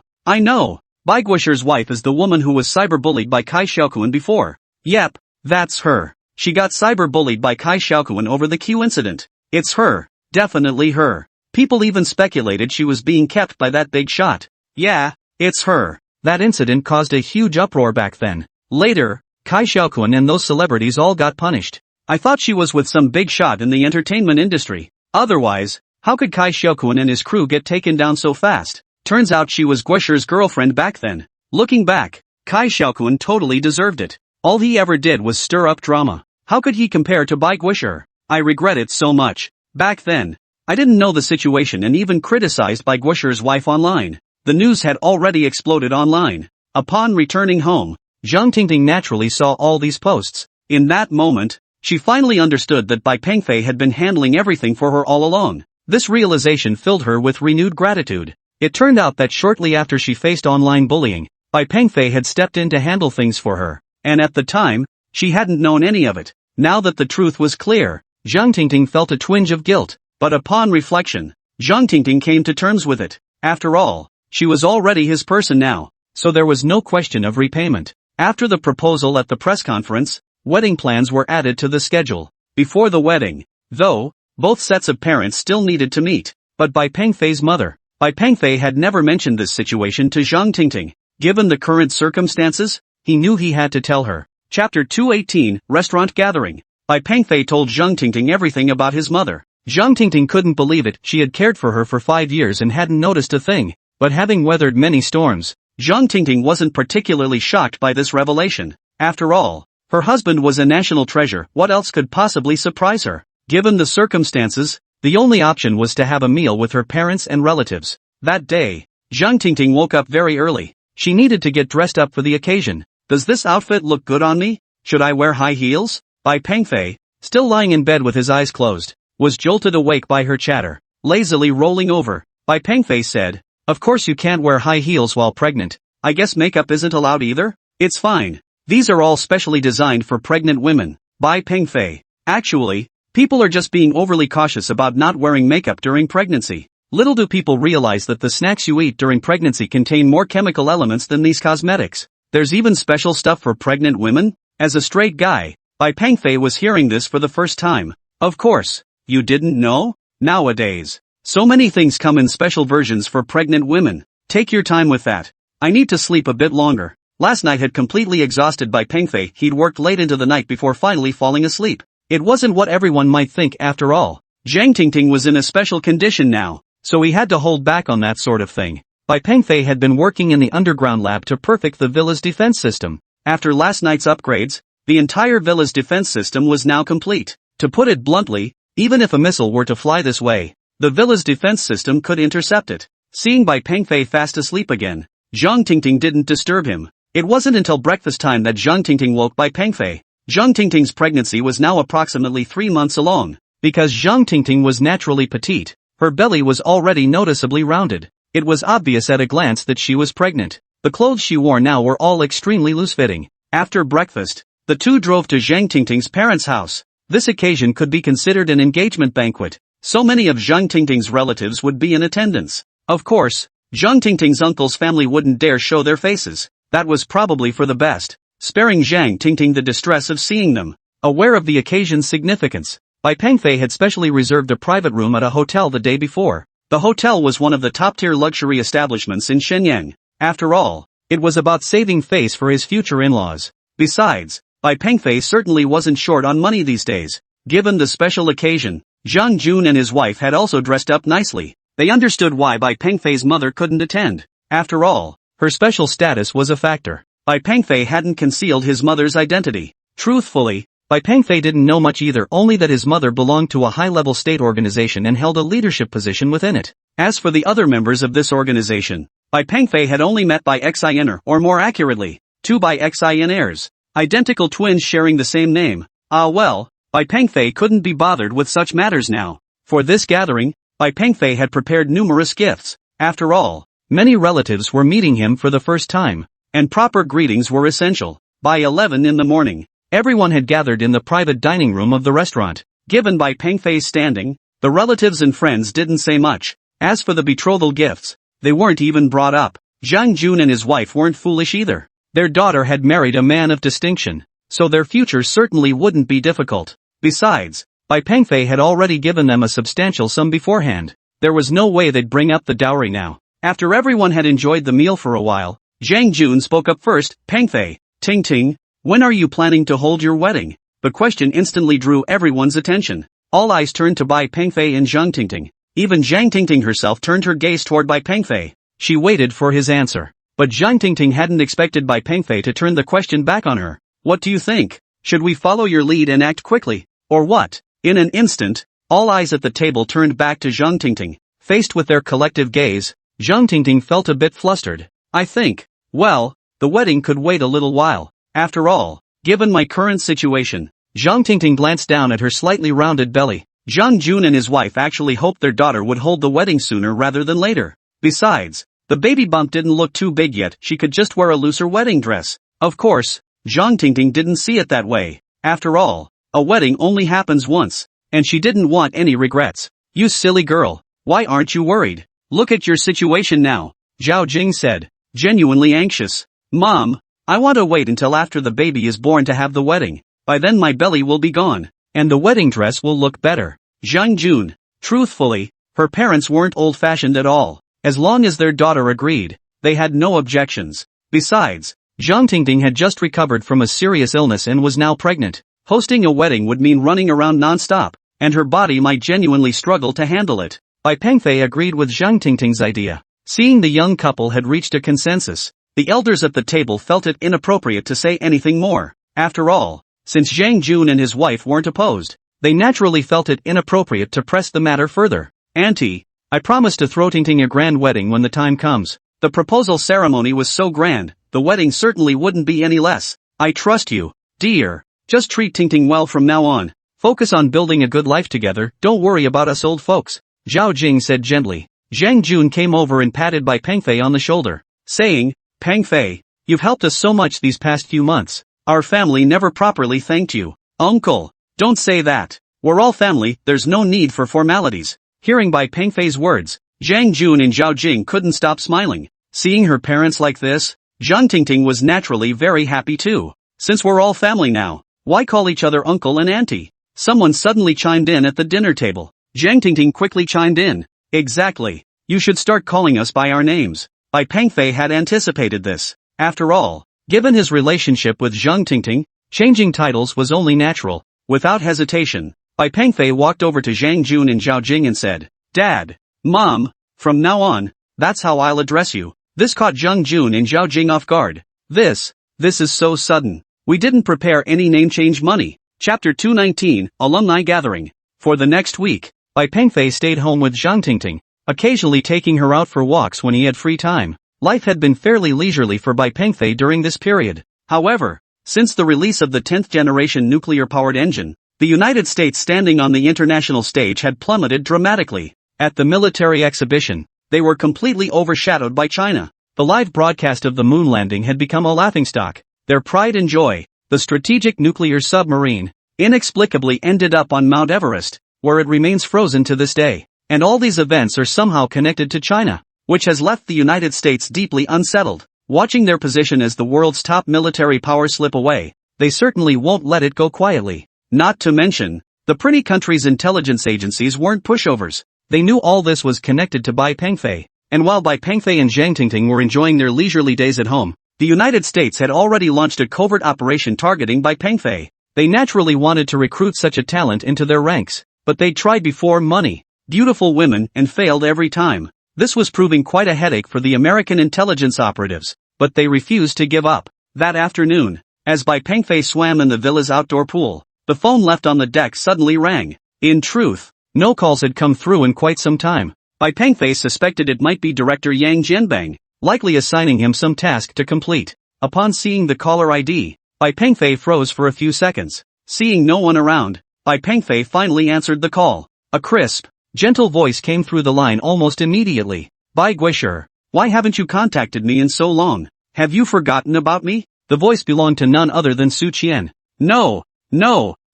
A: Bai Guisher's wife is the woman who was cyberbullied by Cai Xiaokun before. Yep, that's her. She got cyberbullied by Cai Xiaokun over the Q incident. It's her. Definitely her. People even speculated she was being kept by that big shot. Yeah, it's her. That incident caused a huge uproar back then. Later, Cai Xiaokun and those celebrities all got punished. I thought she was with some big shot in the entertainment industry. Otherwise, how could Cai Xiaokun and his crew get taken down so fast? Turns out she was Guisher's girlfriend back then. Looking back, Cai Xiaokun totally deserved it. All he ever did was stir up drama. How could he compare to Bai Guisher? I regret it so much. Back then, I didn't know the situation and even criticized Bai Guisher's wife online. The news had already exploded online. Upon returning home, Zhang Tingting naturally saw all these posts. In that moment, she finally understood that Bai Pengfei had been handling everything for her all along. This realization filled her with renewed gratitude. It turned out that shortly after she faced online bullying, Bai Pengfei had stepped in to handle things for her. And at the time, she hadn't known any of it. Now that the truth was clear, Zhang Tingting felt a twinge of guilt. But upon reflection, Zhang Tingting came to terms with it. After all, she was already his person now, so there was no question of repayment. After the proposal at the press conference, wedding plans were added to the schedule. Before the wedding, though, both sets of parents still needed to meet. But Bai Pengfei's mother, Bai Pengfei had never mentioned this situation to Zhang Tingting. Given the current circumstances, he knew he had to tell her. Chapter 218, Restaurant Gathering. Bai Pengfei told Zhang Tingting everything about his mother. Zhang Tingting couldn't believe it. She had cared for her for 5 years and hadn't noticed a thing. But having weathered many storms, Zhang Tingting wasn't particularly shocked by this revelation. After all, her husband was a national treasure. What else could possibly surprise her? Given the circumstances, the only option was to have a meal with her parents and relatives. That day, Zhang Tingting woke up very early. She needed to get dressed up for the occasion. Does this outfit look good on me? Should I wear high heels? Bai Pengfei, still lying in bed with his eyes closed, was jolted awake by her chatter. Lazily rolling over, Bai Pengfei said, "Of course you can't wear high heels while pregnant. I guess makeup isn't allowed either? It's fine. These are all specially designed for pregnant women." Bai Pengfei. Actually, people are just being overly cautious about not wearing makeup during pregnancy. Little do people realize that the snacks you eat during pregnancy contain more chemical elements than these cosmetics. There's even special stuff for pregnant women? As a straight guy, Bai Pengfei was hearing this for the first time. Of course, you didn't know? Nowadays, so many things come in special versions for pregnant women. Take your time with that. I need to sleep a bit longer. Last night had completely exhausted Bai Pengfei. He'd worked late into the night before finally falling asleep. It wasn't what everyone might think after all. Zhang Tingting was in a special condition now, so he had to hold back on that sort of thing. Bai Pengfei had been working in the underground lab to perfect the villa's defense system. After last night's upgrades, the entire villa's defense system was now complete. To put it bluntly, even if a missile were to fly this way, the villa's defense system could intercept it. Seeing Bai Pengfei fast asleep again, Zhang Tingting didn't disturb him. It wasn't until breakfast time that Zhang Tingting woke Bai Pengfei. Zhang Tingting's pregnancy was now approximately 3 months along. Because Zhang Tingting was naturally petite, her belly was already noticeably rounded. It was obvious at a glance that she was pregnant. The clothes she wore now were all extremely loose-fitting. After breakfast, the two drove to Zhang Tingting's parents' house. This occasion could be considered an engagement banquet. So many of Zhang Tingting's relatives would be in attendance. Of course, Zhang Tingting's uncle's family wouldn't dare show their faces. That was probably for the best, sparing Zhang Tingting the distress of seeing them. Aware of the occasion's significance, Bai Pengfei had specially reserved a private room at a hotel the day before. The hotel was one of the top-tier luxury establishments in Shenyang. After all, it was about saving face for his future in-laws. Besides, Bai Pengfei certainly wasn't short on money these days. Given the special occasion, Zhang Jun and his wife had also dressed up nicely. They understood why Bai Pengfei's mother couldn't attend. After all, her special status was a factor. Bai Pengfei hadn't concealed his mother's identity. Truthfully, Bai Pengfei didn't know much either, only that his mother belonged to a high-level state organization and held a leadership position within it. As for the other members of this organization, Bai Pengfei had only met Bai Xin, or more accurately, two Bai Xin heirs. Identical twins sharing the same name. Well, Bai Pengfei couldn't be bothered with such matters now. For this gathering, Bai Pengfei had prepared numerous gifts. After all, many relatives were meeting him for the first time, and proper greetings were essential. By 11 in the morning, everyone had gathered in the private dining room of the restaurant. Given Bai Pengfei's standing, the relatives and friends didn't say much. As for the betrothal gifts, they weren't even brought up. Zhang Jun and his wife weren't foolish either. Their daughter had married a man of distinction, so their future certainly wouldn't be difficult. Besides, Bai Pengfei had already given them a substantial sum beforehand. There was no way they'd bring up the dowry now. After everyone had enjoyed the meal for a while, Zhang Jun spoke up first. Pengfei, Tingting, when are you planning to hold your wedding? The question instantly drew everyone's attention. All eyes turned to Bai Pengfei and Zhang Tingting. Even Zhang Tingting herself turned her gaze toward Bai Pengfei. She waited for his answer. But Zhang Tingting hadn't expected Bai Pengfei to turn the question back on her. What do you think? Should we follow your lead and act quickly? Or what? In an instant, all eyes at the table turned back to Zhang Tingting. Faced with their collective gaze, Zhang Tingting felt a bit flustered. I think, well, the wedding could wait a little while. After all, given my current situation. Zhang Tingting glanced down at her slightly rounded belly. Zhang Jun and his wife actually hoped their daughter would hold the wedding sooner rather than later. Besides, the baby bump didn't look too big yet, she could just wear a looser wedding dress. Of course, Zhang Tingting didn't see it that way. After all, a wedding only happens once, and she didn't want any regrets. You silly girl, why aren't you worried? Look at your situation now, Zhao Jing said, genuinely anxious. Mom, I want to wait until after the baby is born to have the wedding. By then my belly will be gone, and the wedding dress will look better. Zhang Jun, truthfully, her parents weren't old-fashioned at all. As long as their daughter agreed, they had no objections. Besides, Zhang Tingting had just recovered from a serious illness and was now pregnant. Hosting a wedding would mean running around non-stop, and her body might genuinely struggle to handle it. Bai Pengfei agreed with Zhang Tingting's idea. Seeing the young couple had reached a consensus, the elders at the table felt it inappropriate to say anything more. After all, since Zhang Jun and his wife weren't opposed, they naturally felt it inappropriate to press the matter further. Auntie, I promise to throw Tingting a grand wedding when the time comes. The proposal ceremony was so grand, the wedding certainly wouldn't be any less. I trust you, dear. Just treat Tingting well from now on. Focus on building a good life together, don't worry about us old folks. Zhao Jing said gently. Zhang Jun came over and patted Bai Pengfei on the shoulder, saying, Pengfei, you've helped us so much these past few months. Our family never properly thanked you. Uncle, don't say that. We're all family, there's no need for formalities. Hearing Bai Pengfei's words, Zhang Jun and Zhao Jing couldn't stop smiling. Seeing her parents like this, Zhang Tingting was naturally very happy too. Since we're all family now, why call each other uncle and auntie? Someone suddenly chimed in at the dinner table. Zhang Tingting quickly chimed in. Exactly. You should start calling us by our names. Bai Pengfei had anticipated this. After all, given his relationship with Zhang Tingting, changing titles was only natural. Without hesitation, Bai Pengfei walked over to Zhang Jun and Zhao Jing and said, Dad, Mom, from now on, that's how I'll address you. This caught Zhang Jun and Zhao Jing off guard. This is so sudden. We didn't prepare any name change money. Chapter 219, Alumni Gathering. For the next week, Bai Pengfei stayed home with Zhang Tingting, occasionally taking her out for walks when he had free time. Life had been fairly leisurely for Bai Pengfei during this period. However, since the release of the 10th generation nuclear-powered engine, the United States standing on the international stage had plummeted dramatically. At the military exhibition, they were completely overshadowed by China. The live broadcast of the moon landing had become a laughingstock. Their pride and joy, the strategic nuclear submarine, inexplicably ended up on Mount Everest, where it remains frozen to this day. And all these events are somehow connected to China, which has left the United States deeply unsettled. Watching their position as the world's top military power slip away, they certainly won't let it go quietly. Not to mention, the pretty country's intelligence agencies weren't pushovers. They knew all this was connected to Bai Pengfei. And while Bai Pengfei and Zhang Tingting were enjoying their leisurely days at home, the United States had already launched a covert operation targeting Bai Pengfei. They naturally wanted to recruit such a talent into their ranks, but they tried before money, beautiful women, and failed every time. This was proving quite a headache for the American intelligence operatives, but they refused to give up. That afternoon, as Bai Pengfei swam in the villa's outdoor pool, the phone left on the deck suddenly rang. In truth, no calls had come through in quite some time. Bai Pengfei suspected it might be Director Yang Jianbang, likely assigning him some task to complete. Upon seeing the caller ID, Bai Pengfei froze for a few seconds. Seeing no one around, Bai Pengfei finally answered the call. A crisp, gentle voice came through the line almost immediately. Bai Guisher, why haven't you contacted me in so long? Have you forgotten about me? The voice belonged to none other than Su Qian. No,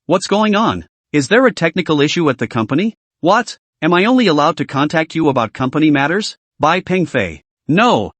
A: what's going on? Is there a technical issue at the company? What? Am I only allowed to contact you about company matters? Bai Pengfei. No.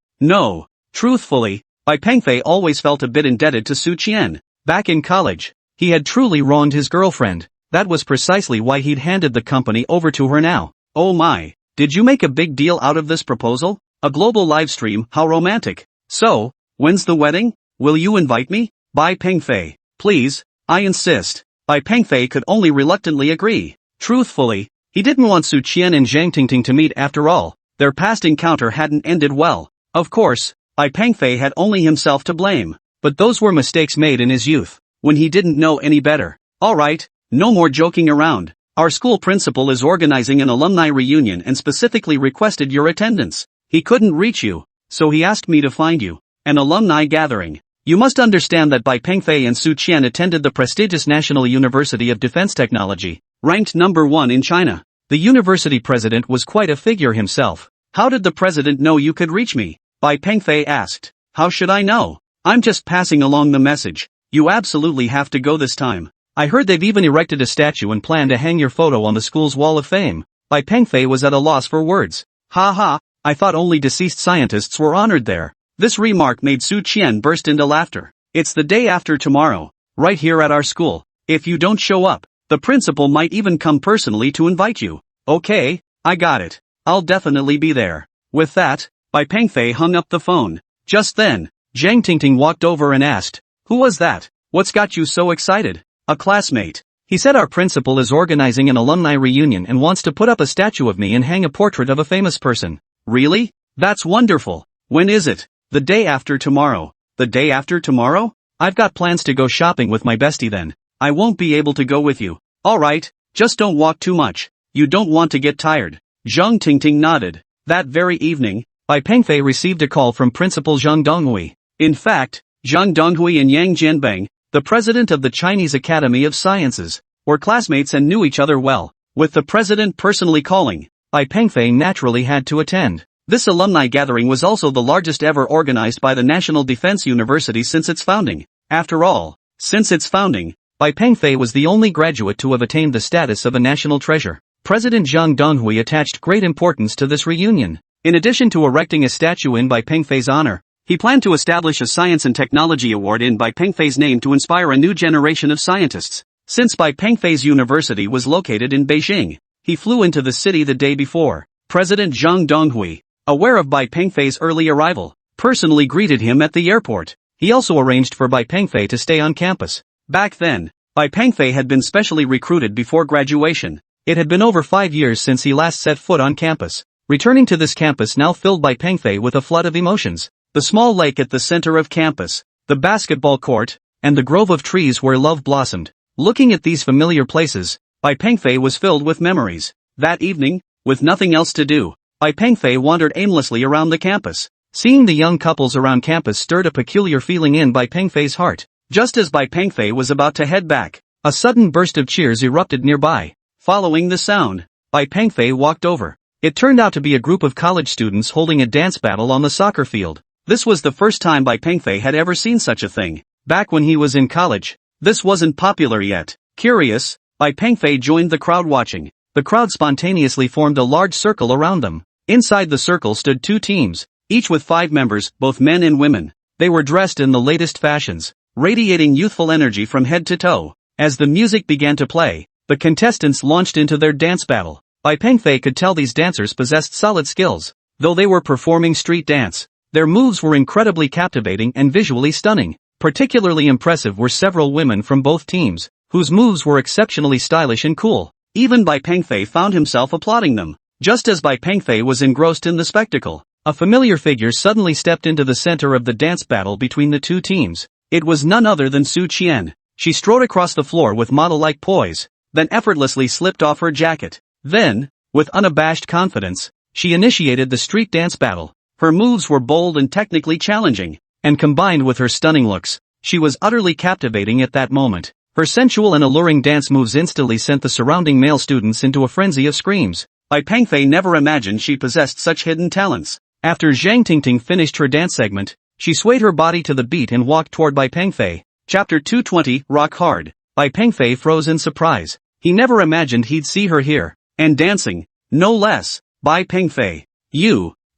A: Truthfully, Bai Pengfei always felt a bit indebted to Su Qian. Back in college, he had truly wronged his girlfriend. That was precisely why he'd handed the company over to her now. Oh my, did you make a big deal out of this proposal? A global livestream, how romantic. So, when's the wedding? Will you invite me? Bai Pengfei. Please, I insist. Bai Pengfei could only reluctantly agree. Truthfully, he didn't want Su Qian and Zhang Tingting to meet after all. Their past encounter hadn't ended well. Of course, Bai Pengfei had only himself to blame. But those were mistakes made in his youth, when he didn't know any better. Alright, no more joking around. Our school principal is organizing an alumni reunion and specifically requested your attendance. He couldn't reach you, so he asked me to find you. An alumni gathering. You must understand that Bai Pengfei and Su Qian attended the prestigious National University of Defense Technology, ranked number 1 in China. The university president was quite a figure himself. How did the president know you could reach me? Bai Pengfei asked. How should I know? I'm just passing along the message. You absolutely have to go this time. I heard they've even erected a statue and plan to hang your photo on the school's wall of fame. Bai Pengfei was at a loss for words. Ha, I thought only deceased scientists were honored there. This remark made Su Qian burst into laughter. It's the day after tomorrow, right here at our school. If you don't show up, the principal might even come personally to invite you. Okay, I got it. I'll definitely be there. With that, Bai Pengfei hung up the phone. Just then, Zhang Tingting walked over and asked, who was that? What's got you so excited? A classmate. He said our principal is organizing an alumni reunion and wants to put up a statue of me and hang a portrait of a famous person. Really? That's wonderful. When is it? The day after tomorrow. The day after tomorrow? I've got plans to go shopping with my bestie then. I won't be able to go with you. Alright, just don't walk too much. You don't want to get tired. Zhang Tingting nodded. That very evening, Bai Pengfei received a call from Principal Zhang Donghui. In fact, Zhang Donghui and Yang Jianbang, the president of the Chinese Academy of Sciences, were classmates and knew each other well. With the president personally calling, Bai Pengfei naturally had to attend. This alumni gathering was also the largest ever organized by the National Defense University since its founding. After all, since its founding, Bai Pengfei was the only graduate to have attained the status of a national treasure. President Zhang Donghui attached great importance to this reunion. In addition to erecting a statue in Bai Pengfei's honor, he planned to establish a Science and Technology Award in Bai Pengfei's name to inspire a new generation of scientists. Since Bai Pengfei's university was located in Beijing, he flew into the city the day before. President Zhang Donghui, aware of Bai Pengfei's early arrival, personally greeted him at the airport. He also arranged for Bai Pengfei to stay on campus. Back then, Bai Pengfei had been specially recruited before graduation. It had been over 5 years since he last set foot on campus. Returning to this campus now filled Bai Pengfei with a flood of emotions. The small lake at the center of campus, the basketball court, and the grove of trees where love blossomed. Looking at these familiar places, Bai Pengfei was filled with memories. That evening, with nothing else to do, Bai Pengfei wandered aimlessly around the campus. Seeing the young couples around campus stirred a peculiar feeling in Bai Pengfei's heart. Just as Bai Pengfei was about to head back, a sudden burst of cheers erupted nearby. Following the sound, Bai Pengfei walked over. It turned out to be a group of college students holding a dance battle on the soccer field. This was the first time Bai Pengfei had ever seen such a thing. Back when he was in college, this wasn't popular yet. Curious, Bai Pengfei joined the crowd watching. The crowd spontaneously formed a large circle around them. Inside the circle stood 2 teams, each with 5 members, both men and women. They were dressed in the latest fashions, radiating youthful energy from head to toe. As the music began to play, the contestants launched into their dance battle. Bai Pengfei could tell these dancers possessed solid skills. Though they were performing street dance, their moves were incredibly captivating and visually stunning. Particularly impressive were several women from both teams, whose moves were exceptionally stylish and cool. Even Bai Pengfei found himself applauding them. Just as Bai Pengfei was engrossed in the spectacle, a familiar figure suddenly stepped into the center of the dance battle between the two teams. It was none other than Su Qian. She strode across the floor with model-like poise, then effortlessly slipped off her jacket. Then, with unabashed confidence, she initiated the street dance battle. Her moves were bold and technically challenging, and combined with her stunning looks, she was utterly captivating at that moment. Her sensual and alluring dance moves instantly sent the surrounding male students into a frenzy of screams. Bai Pengfei never imagined she possessed such hidden talents. After Zhang Tingting finished her dance segment, she swayed her body to the beat and walked toward Bai Pengfei. Chapter 220, Rock Hard. Bai Pengfei froze in surprise. He never imagined he'd see her here, and dancing, no less. Bai Pengfei,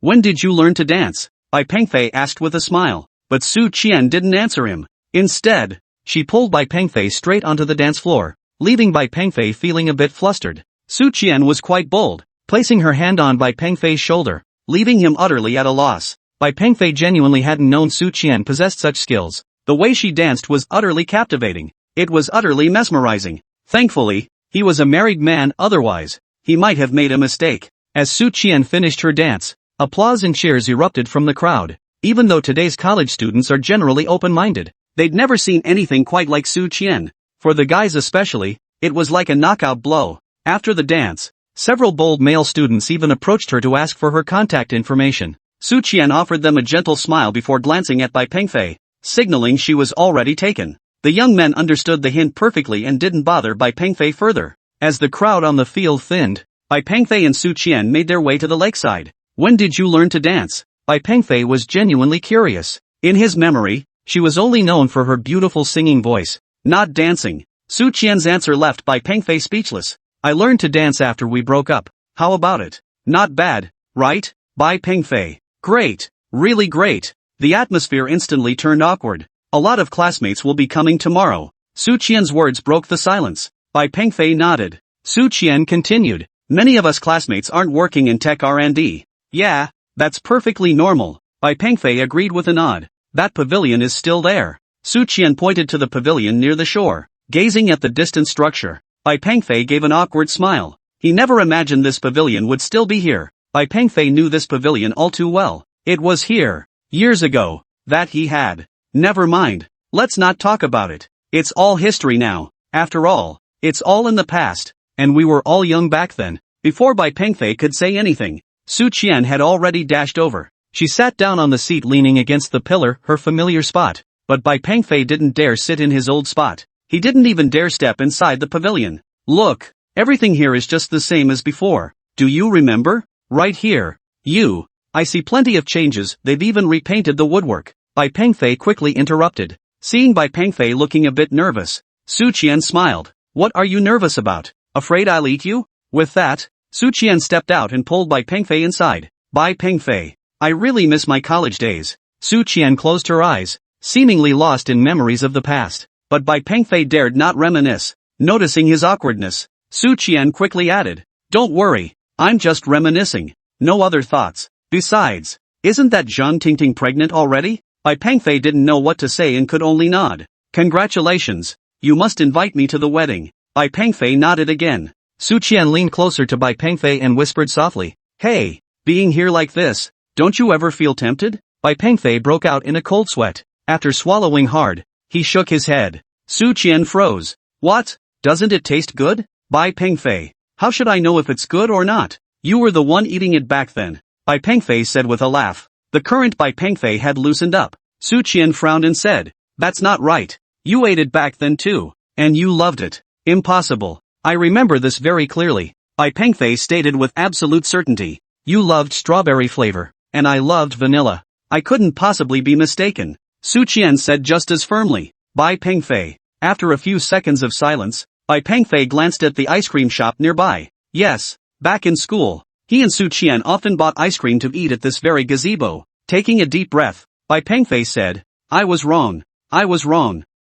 A: when did you learn to dance? Bai Pengfei asked with a smile, but Su Qian didn't answer him. Instead, she pulled Bai Pengfei straight onto the dance floor, leaving Bai Pengfei feeling a bit flustered. Su Qian was quite bold, placing her hand on Bai Pengfei's shoulder, leaving him utterly at a loss. Bai Pengfei genuinely hadn't known Su Qian possessed such skills. The way she danced was utterly captivating. It was utterly mesmerizing. Thankfully, he was a married man, otherwise, he might have made a mistake. As Su Qian finished her dance, applause and cheers erupted from the crowd. Even though today's college students are generally open-minded, they'd never seen anything quite like Su Qian. For the guys especially, it was like a knockout blow. After the dance, several bold male students even approached her to ask for her contact information. Su Qian offered them a gentle smile before glancing at Bai Pengfei, signaling she was already taken. The young men understood the hint perfectly and didn't bother Bai Pengfei further. As the crowd on the field thinned, Bai Pengfei and Su Qian made their way to the lakeside. When did you learn to dance? Bai Pengfei was genuinely curious. In his memory, she was only known for her beautiful singing voice, not dancing. Su Qian's answer left Bai Pengfei speechless. I learned to dance after we broke up. How about it? Not bad, right? Bai Pengfei. Great. Really great. The atmosphere instantly turned awkward. A lot of classmates will be coming tomorrow. Su Qian's words broke the silence. Bai Pengfei nodded. Su Qian continued. Many of us classmates aren't working in tech R&D. Yeah, that's perfectly normal. Bai Pengfei agreed with a nod. That pavilion is still there. Su Qian pointed to the pavilion near the shore, gazing at the distant structure. Bai Pengfei gave an awkward smile. He never imagined this pavilion would still be here. Bai Pengfei knew this pavilion all too well. It was here, years ago, that he had. Never mind. Let's not talk about it. It's all history now. After all, it's all in the past, and we were all young back then. Before Bai Pengfei could say anything, Su Qian had already dashed over. She sat down on the seat leaning against the pillar, her familiar spot. But Bai Pengfei didn't dare sit in his old spot. He didn't even dare step inside the pavilion. Look, everything here is just the same as before. Do you remember? Right here. I see plenty of changes, they've even repainted the woodwork. Bai Pengfei quickly interrupted. Seeing Bai Pengfei looking a bit nervous, Su Qian smiled. What are you nervous about? Afraid I'll eat you? With that, Su Qian stepped out and pulled Bai Pengfei inside. Bai Pengfei. I really miss my college days. Su Qian closed her eyes, seemingly lost in memories of the past. But Bai Pengfei dared not reminisce. Noticing his awkwardness, Su Qian quickly added, don't worry, I'm just reminiscing. No other thoughts. Besides, isn't that Zhang Tingting pregnant already? Bai Pengfei didn't know what to say and could only nod. Congratulations. You must invite me to the wedding. Bai Pengfei nodded again. Su Qian leaned closer to Bai Pengfei and whispered softly, hey, being here like this, don't you ever feel tempted? Bai Pengfei broke out in a cold sweat. After swallowing hard, he shook his head. Su Qian froze. What? Doesn't it taste good? Bai Pengfei. How should I know if it's good or not? You were the one eating it back then. Bai Pengfei said with a laugh. The current Bai Pengfei had loosened up. Su Qian frowned and said, that's not right. You ate it back then too. And you loved it. Impossible. I remember this very clearly. Bai Pengfei stated with absolute certainty. You loved strawberry flavor, and I loved vanilla. I couldn't possibly be mistaken. Su Qian said just as firmly. Bai Pengfei. After a few seconds of silence, Bai Pengfei glanced at the ice cream shop nearby. Yes, back in school, he and Su Qian often bought ice cream to eat at this very gazebo. Taking a deep breath, Bai Pengfei said, I was wrong.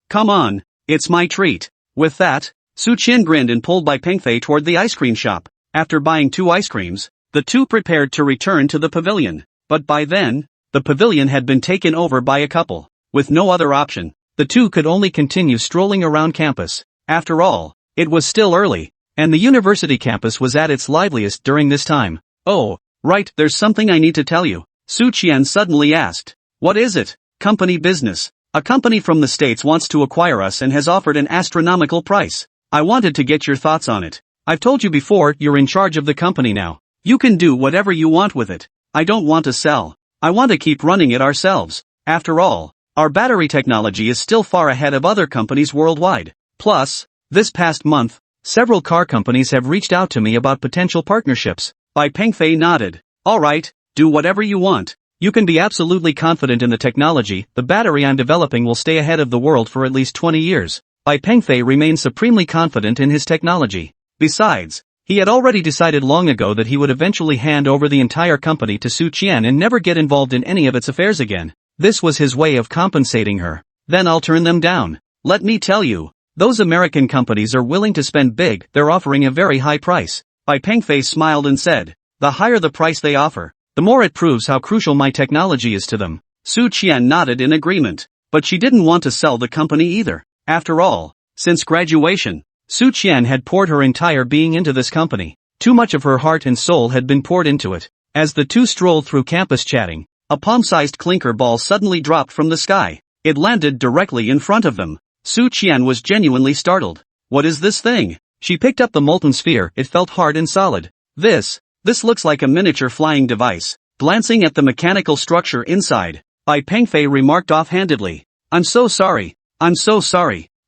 A: Come on, it's my treat. With that, Su Qian grinned and pulled Bai Pengfei toward the ice cream shop. After buying 2 ice creams, the two prepared to return to the pavilion. But by then, the pavilion had been taken over by a couple. With no other option, the two could only continue strolling around campus. After all, it was still early, and the university campus was at its liveliest during this time. Oh, right, there's something I need to tell you, Su Qian suddenly asked. What is it? Company business. A company from the States wants to acquire us and has offered an astronomical price. I wanted to get your thoughts on it. I've told you before, you're in charge of the company now. You can do whatever you want with it. I don't want to sell. I want to keep running it ourselves. After all, our battery technology is still far ahead of other companies worldwide. Plus, this past month, several car companies have reached out to me about potential partnerships. Bai Pengfei nodded. Alright, do whatever you want. You can be absolutely confident in the technology. The battery I'm developing will stay ahead of the world for at least 20 years. Bai Pengfei remained supremely confident in his technology. Besides, he had already decided long ago that he would eventually hand over the entire company to Su Qian and never get involved in any of its affairs again. This was his way of compensating her. Then I'll turn them down. Let me tell you, those American companies are willing to spend big. They're offering a very high price. Bai Pengfei smiled and said, the higher the price they offer, the more it proves how crucial my technology is to them. Su Qian nodded in agreement, but she didn't want to sell the company either. After all, since graduation, Su Qian had poured her entire being into this company. Too much of her heart and soul had been poured into it. As the two strolled through campus chatting, a palm-sized clinker ball suddenly dropped from the sky. It landed directly in front of them. Su Qian was genuinely startled. What is this thing? She picked up the molten sphere. It felt hard and solid. This looks like a miniature flying device. Glancing at the mechanical structure inside, Bai Pengfei remarked offhandedly. I'm so sorry.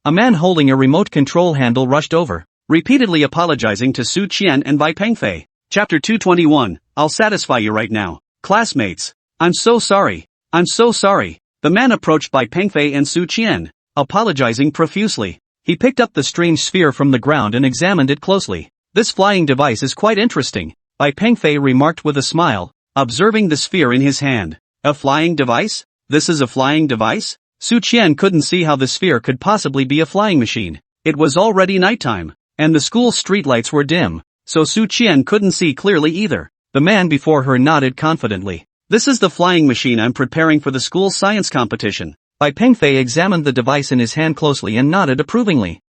A: A man holding a remote control handle rushed over, repeatedly apologizing to Su Qian and Bai Pengfei. Chapter 221, I'll satisfy you right now. Classmates. I'm so sorry. The man approached Bai Pengfei and Su Qian, apologizing profusely. He picked up the strange sphere from the ground and examined it closely. This flying device is quite interesting, Bai Pengfei remarked with a smile, observing the sphere in his hand. A flying device? This is a flying device? Su Qian couldn't see how the sphere could possibly be a flying machine. It was already nighttime, and the school streetlights were dim, so Su Qian couldn't see clearly either. The man before her nodded confidently. This is the flying machine I'm preparing for the school science competition. Bai Pengfei examined the device in his hand closely and nodded approvingly.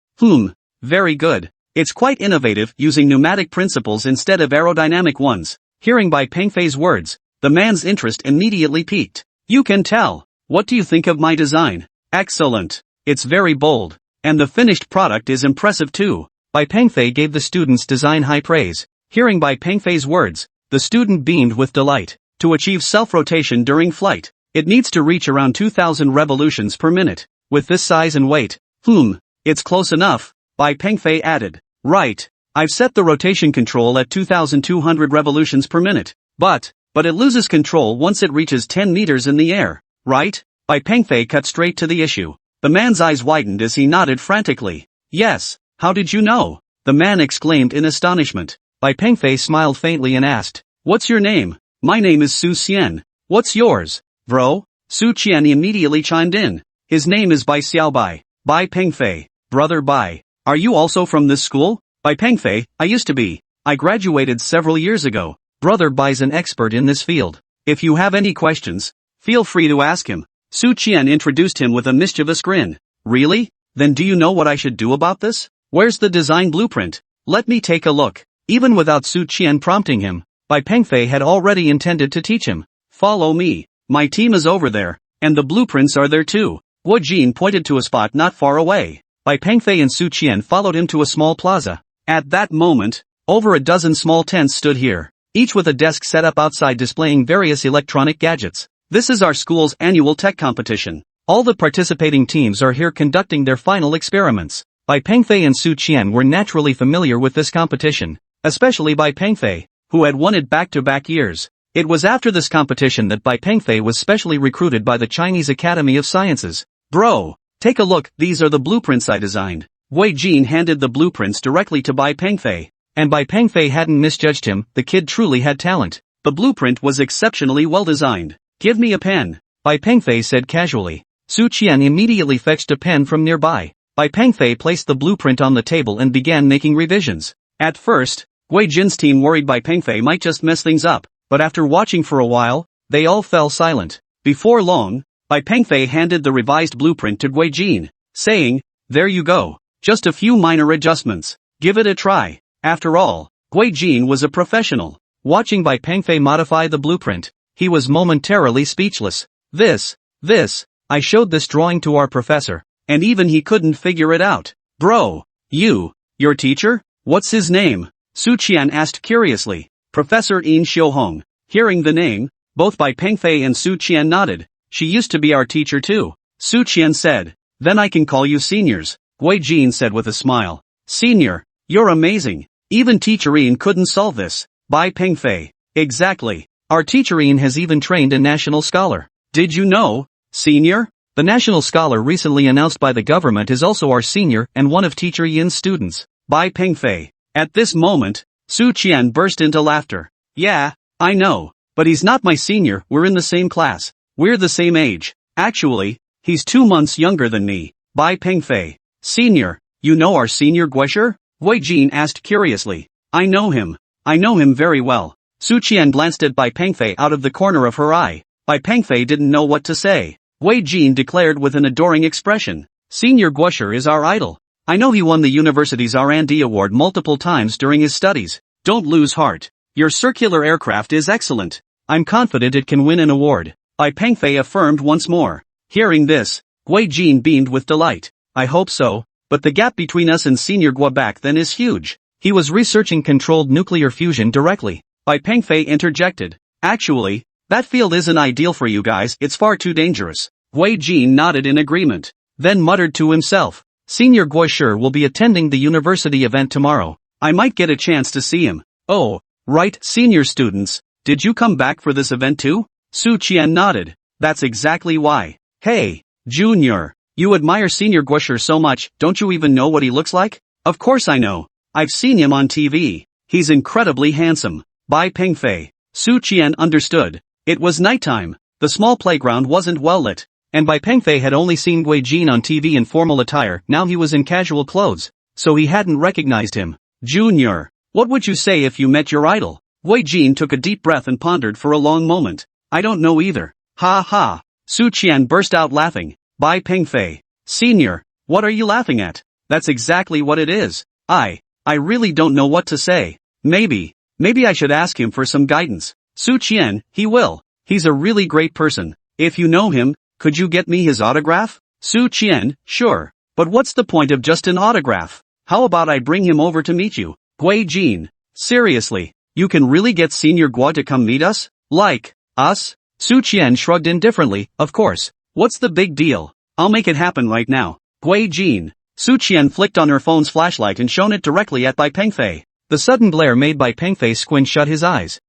A: Very good. It's quite innovative, using pneumatic principles instead of aerodynamic ones. Hearing Bai Pengfei's words, the man's interest immediately piqued. You can tell. What do you think of my design? Excellent. It's very bold. And the finished product is impressive too. Bai Pengfei gave the student's design high praise. Hearing Bai Pengfei's words, the student beamed with delight. To achieve self-rotation during flight, it needs to reach around 2,000 revolutions per minute. With this size and weight, it's close enough, Bai Pengfei added. Right. I've set the rotation control at 2,200 revolutions per minute. But it loses control once it reaches 10 meters in the air. Right? Bai Pengfei cut straight to the issue. The man's eyes widened as he nodded frantically. Yes, how did you know? The man exclaimed in astonishment. Bai Pengfei smiled faintly and asked, what's your name? My name is Su Xian. What's yours? Bro? Su Qian immediately chimed in. His name is Bai Xiaobai. Bai Pengfei. Brother Bai. Are you also from this school? Bai Pengfei, I used to be. I graduated several years ago. Brother Bai's an expert in this field. If you have any questions, feel free to ask him. Su Qian introduced him with a mischievous grin. Really? Then do you know what I should do about this? Where's the design blueprint? Let me take a look. Even without Su Qian prompting him, Bai Pengfei had already intended to teach him. Follow me. My team is over there, and the blueprints are there too. Wu Jin pointed to a spot not far away. Bai Pengfei and Su Qian followed him to a small plaza. At that moment, over a dozen small tents stood here, each with a desk set up outside displaying various electronic gadgets. This is our school's annual tech competition. All the participating teams are here conducting their final experiments. Bai Pengfei and Su Qian were naturally familiar with this competition, especially Bai Pengfei, who had won it back-to-back years. It was after this competition that Bai Pengfei was specially recruited by the Chinese Academy of Sciences. Bro, take a look, these are the blueprints I designed. Wei Jin handed the blueprints directly to Bai Pengfei. And Bai Pengfei hadn't misjudged him, the kid truly had talent. The blueprint was exceptionally well designed. Give me a pen, Bai Pengfei said casually. Su Qian immediately fetched a pen from nearby. Bai Pengfei placed the blueprint on the table and began making revisions. At first, Gui Jin's team worried Bai Pengfei might just mess things up, but after watching for a while, they all fell silent. Before long, Bai Pengfei handed the revised blueprint to Gui Jin, saying, "There you go. Just a few minor adjustments. Give it a try." After all, Gui Jin was a professional. Watching Bai Pengfei modify the blueprint, he was momentarily speechless. This, I showed this drawing to our professor, and even he couldn't figure it out. Bro, your teacher? What's his name? Su Qian asked curiously. Professor Yin Xiuhong. Hearing the name, both Bai Pengfei and Su Qian nodded. She used to be our teacher too. Su Qian said. Then I can call you seniors, Gui Jin said with a smile. Senior, you're amazing. Even Teacher Yin couldn't solve this. Bai Pengfei. Exactly. Our Teacher Yin has even trained a national scholar. Did you know, senior? The national scholar recently announced by the government is also our senior and one of Teacher Yin's students. Bai Pengfei. At this moment, Su Qian burst into laughter. Yeah, I know. But he's not my senior, we're in the same class. We're the same age. Actually, he's 2 months younger than me. Bai Pengfei. Senior, you know our senior Guisher? Gui Jin asked curiously. I know him very well. Su Qian glanced at Bai Pengfei out of the corner of her eye. Bai Pengfei didn't know what to say. Gui Jin declared with an adoring expression. Senior Guisher is our idol. I know he won the university's R&D award multiple times during his studies. Don't lose heart. Your circular aircraft is excellent. I'm confident it can win an award. Bai Pengfei affirmed once more. Hearing this, Gui Jin beamed with delight. I hope so, but the gap between us and Senior Gua back then is huge. He was researching controlled nuclear fusion directly. Bai Pengfei interjected. Actually, that field isn't ideal for you guys, it's far too dangerous. Gui Jin nodded in agreement, then muttered to himself. Senior Guisher will be attending the university event tomorrow. I might get a chance to see him. Oh, right, senior students, did you come back for this event too? Su Qian nodded. That's exactly why. Hey, Junior, you admire Senior Guisher so much, don't you even know what he looks like? Of course I know. I've seen him on TV. He's incredibly handsome. Bai Pengfei. Su Qian understood. It was nighttime. The small playground wasn't well lit, and Bai Pengfei had only seen Gui Jin on TV in formal attire. Now he was in casual clothes, so he hadn't recognized him. Junior, what would you say if you met your idol? Gui Jin took a deep breath and pondered for a long moment. I don't know either. Ha ha. Su Qian burst out laughing. Bai Pengfei. Senior, what are you laughing at? That's exactly what it is. I really don't know what to say. Maybe I should ask him for some guidance. Su Qian, he will. He's a really great person. If you know him, could you get me his autograph? Su Qian, sure. But what's the point of just an autograph? How about I bring him over to meet you? Gui Jin. Seriously, you can really get Senior Gua to come meet us? Like, us? Su Qian shrugged indifferently, of course. What's the big deal? I'll make it happen right now. Gui Jin. Su Qian flicked on her phone's flashlight and shone it directly at Bai Pengfei. The sudden glare made Bai Pengfei squint shut his eyes.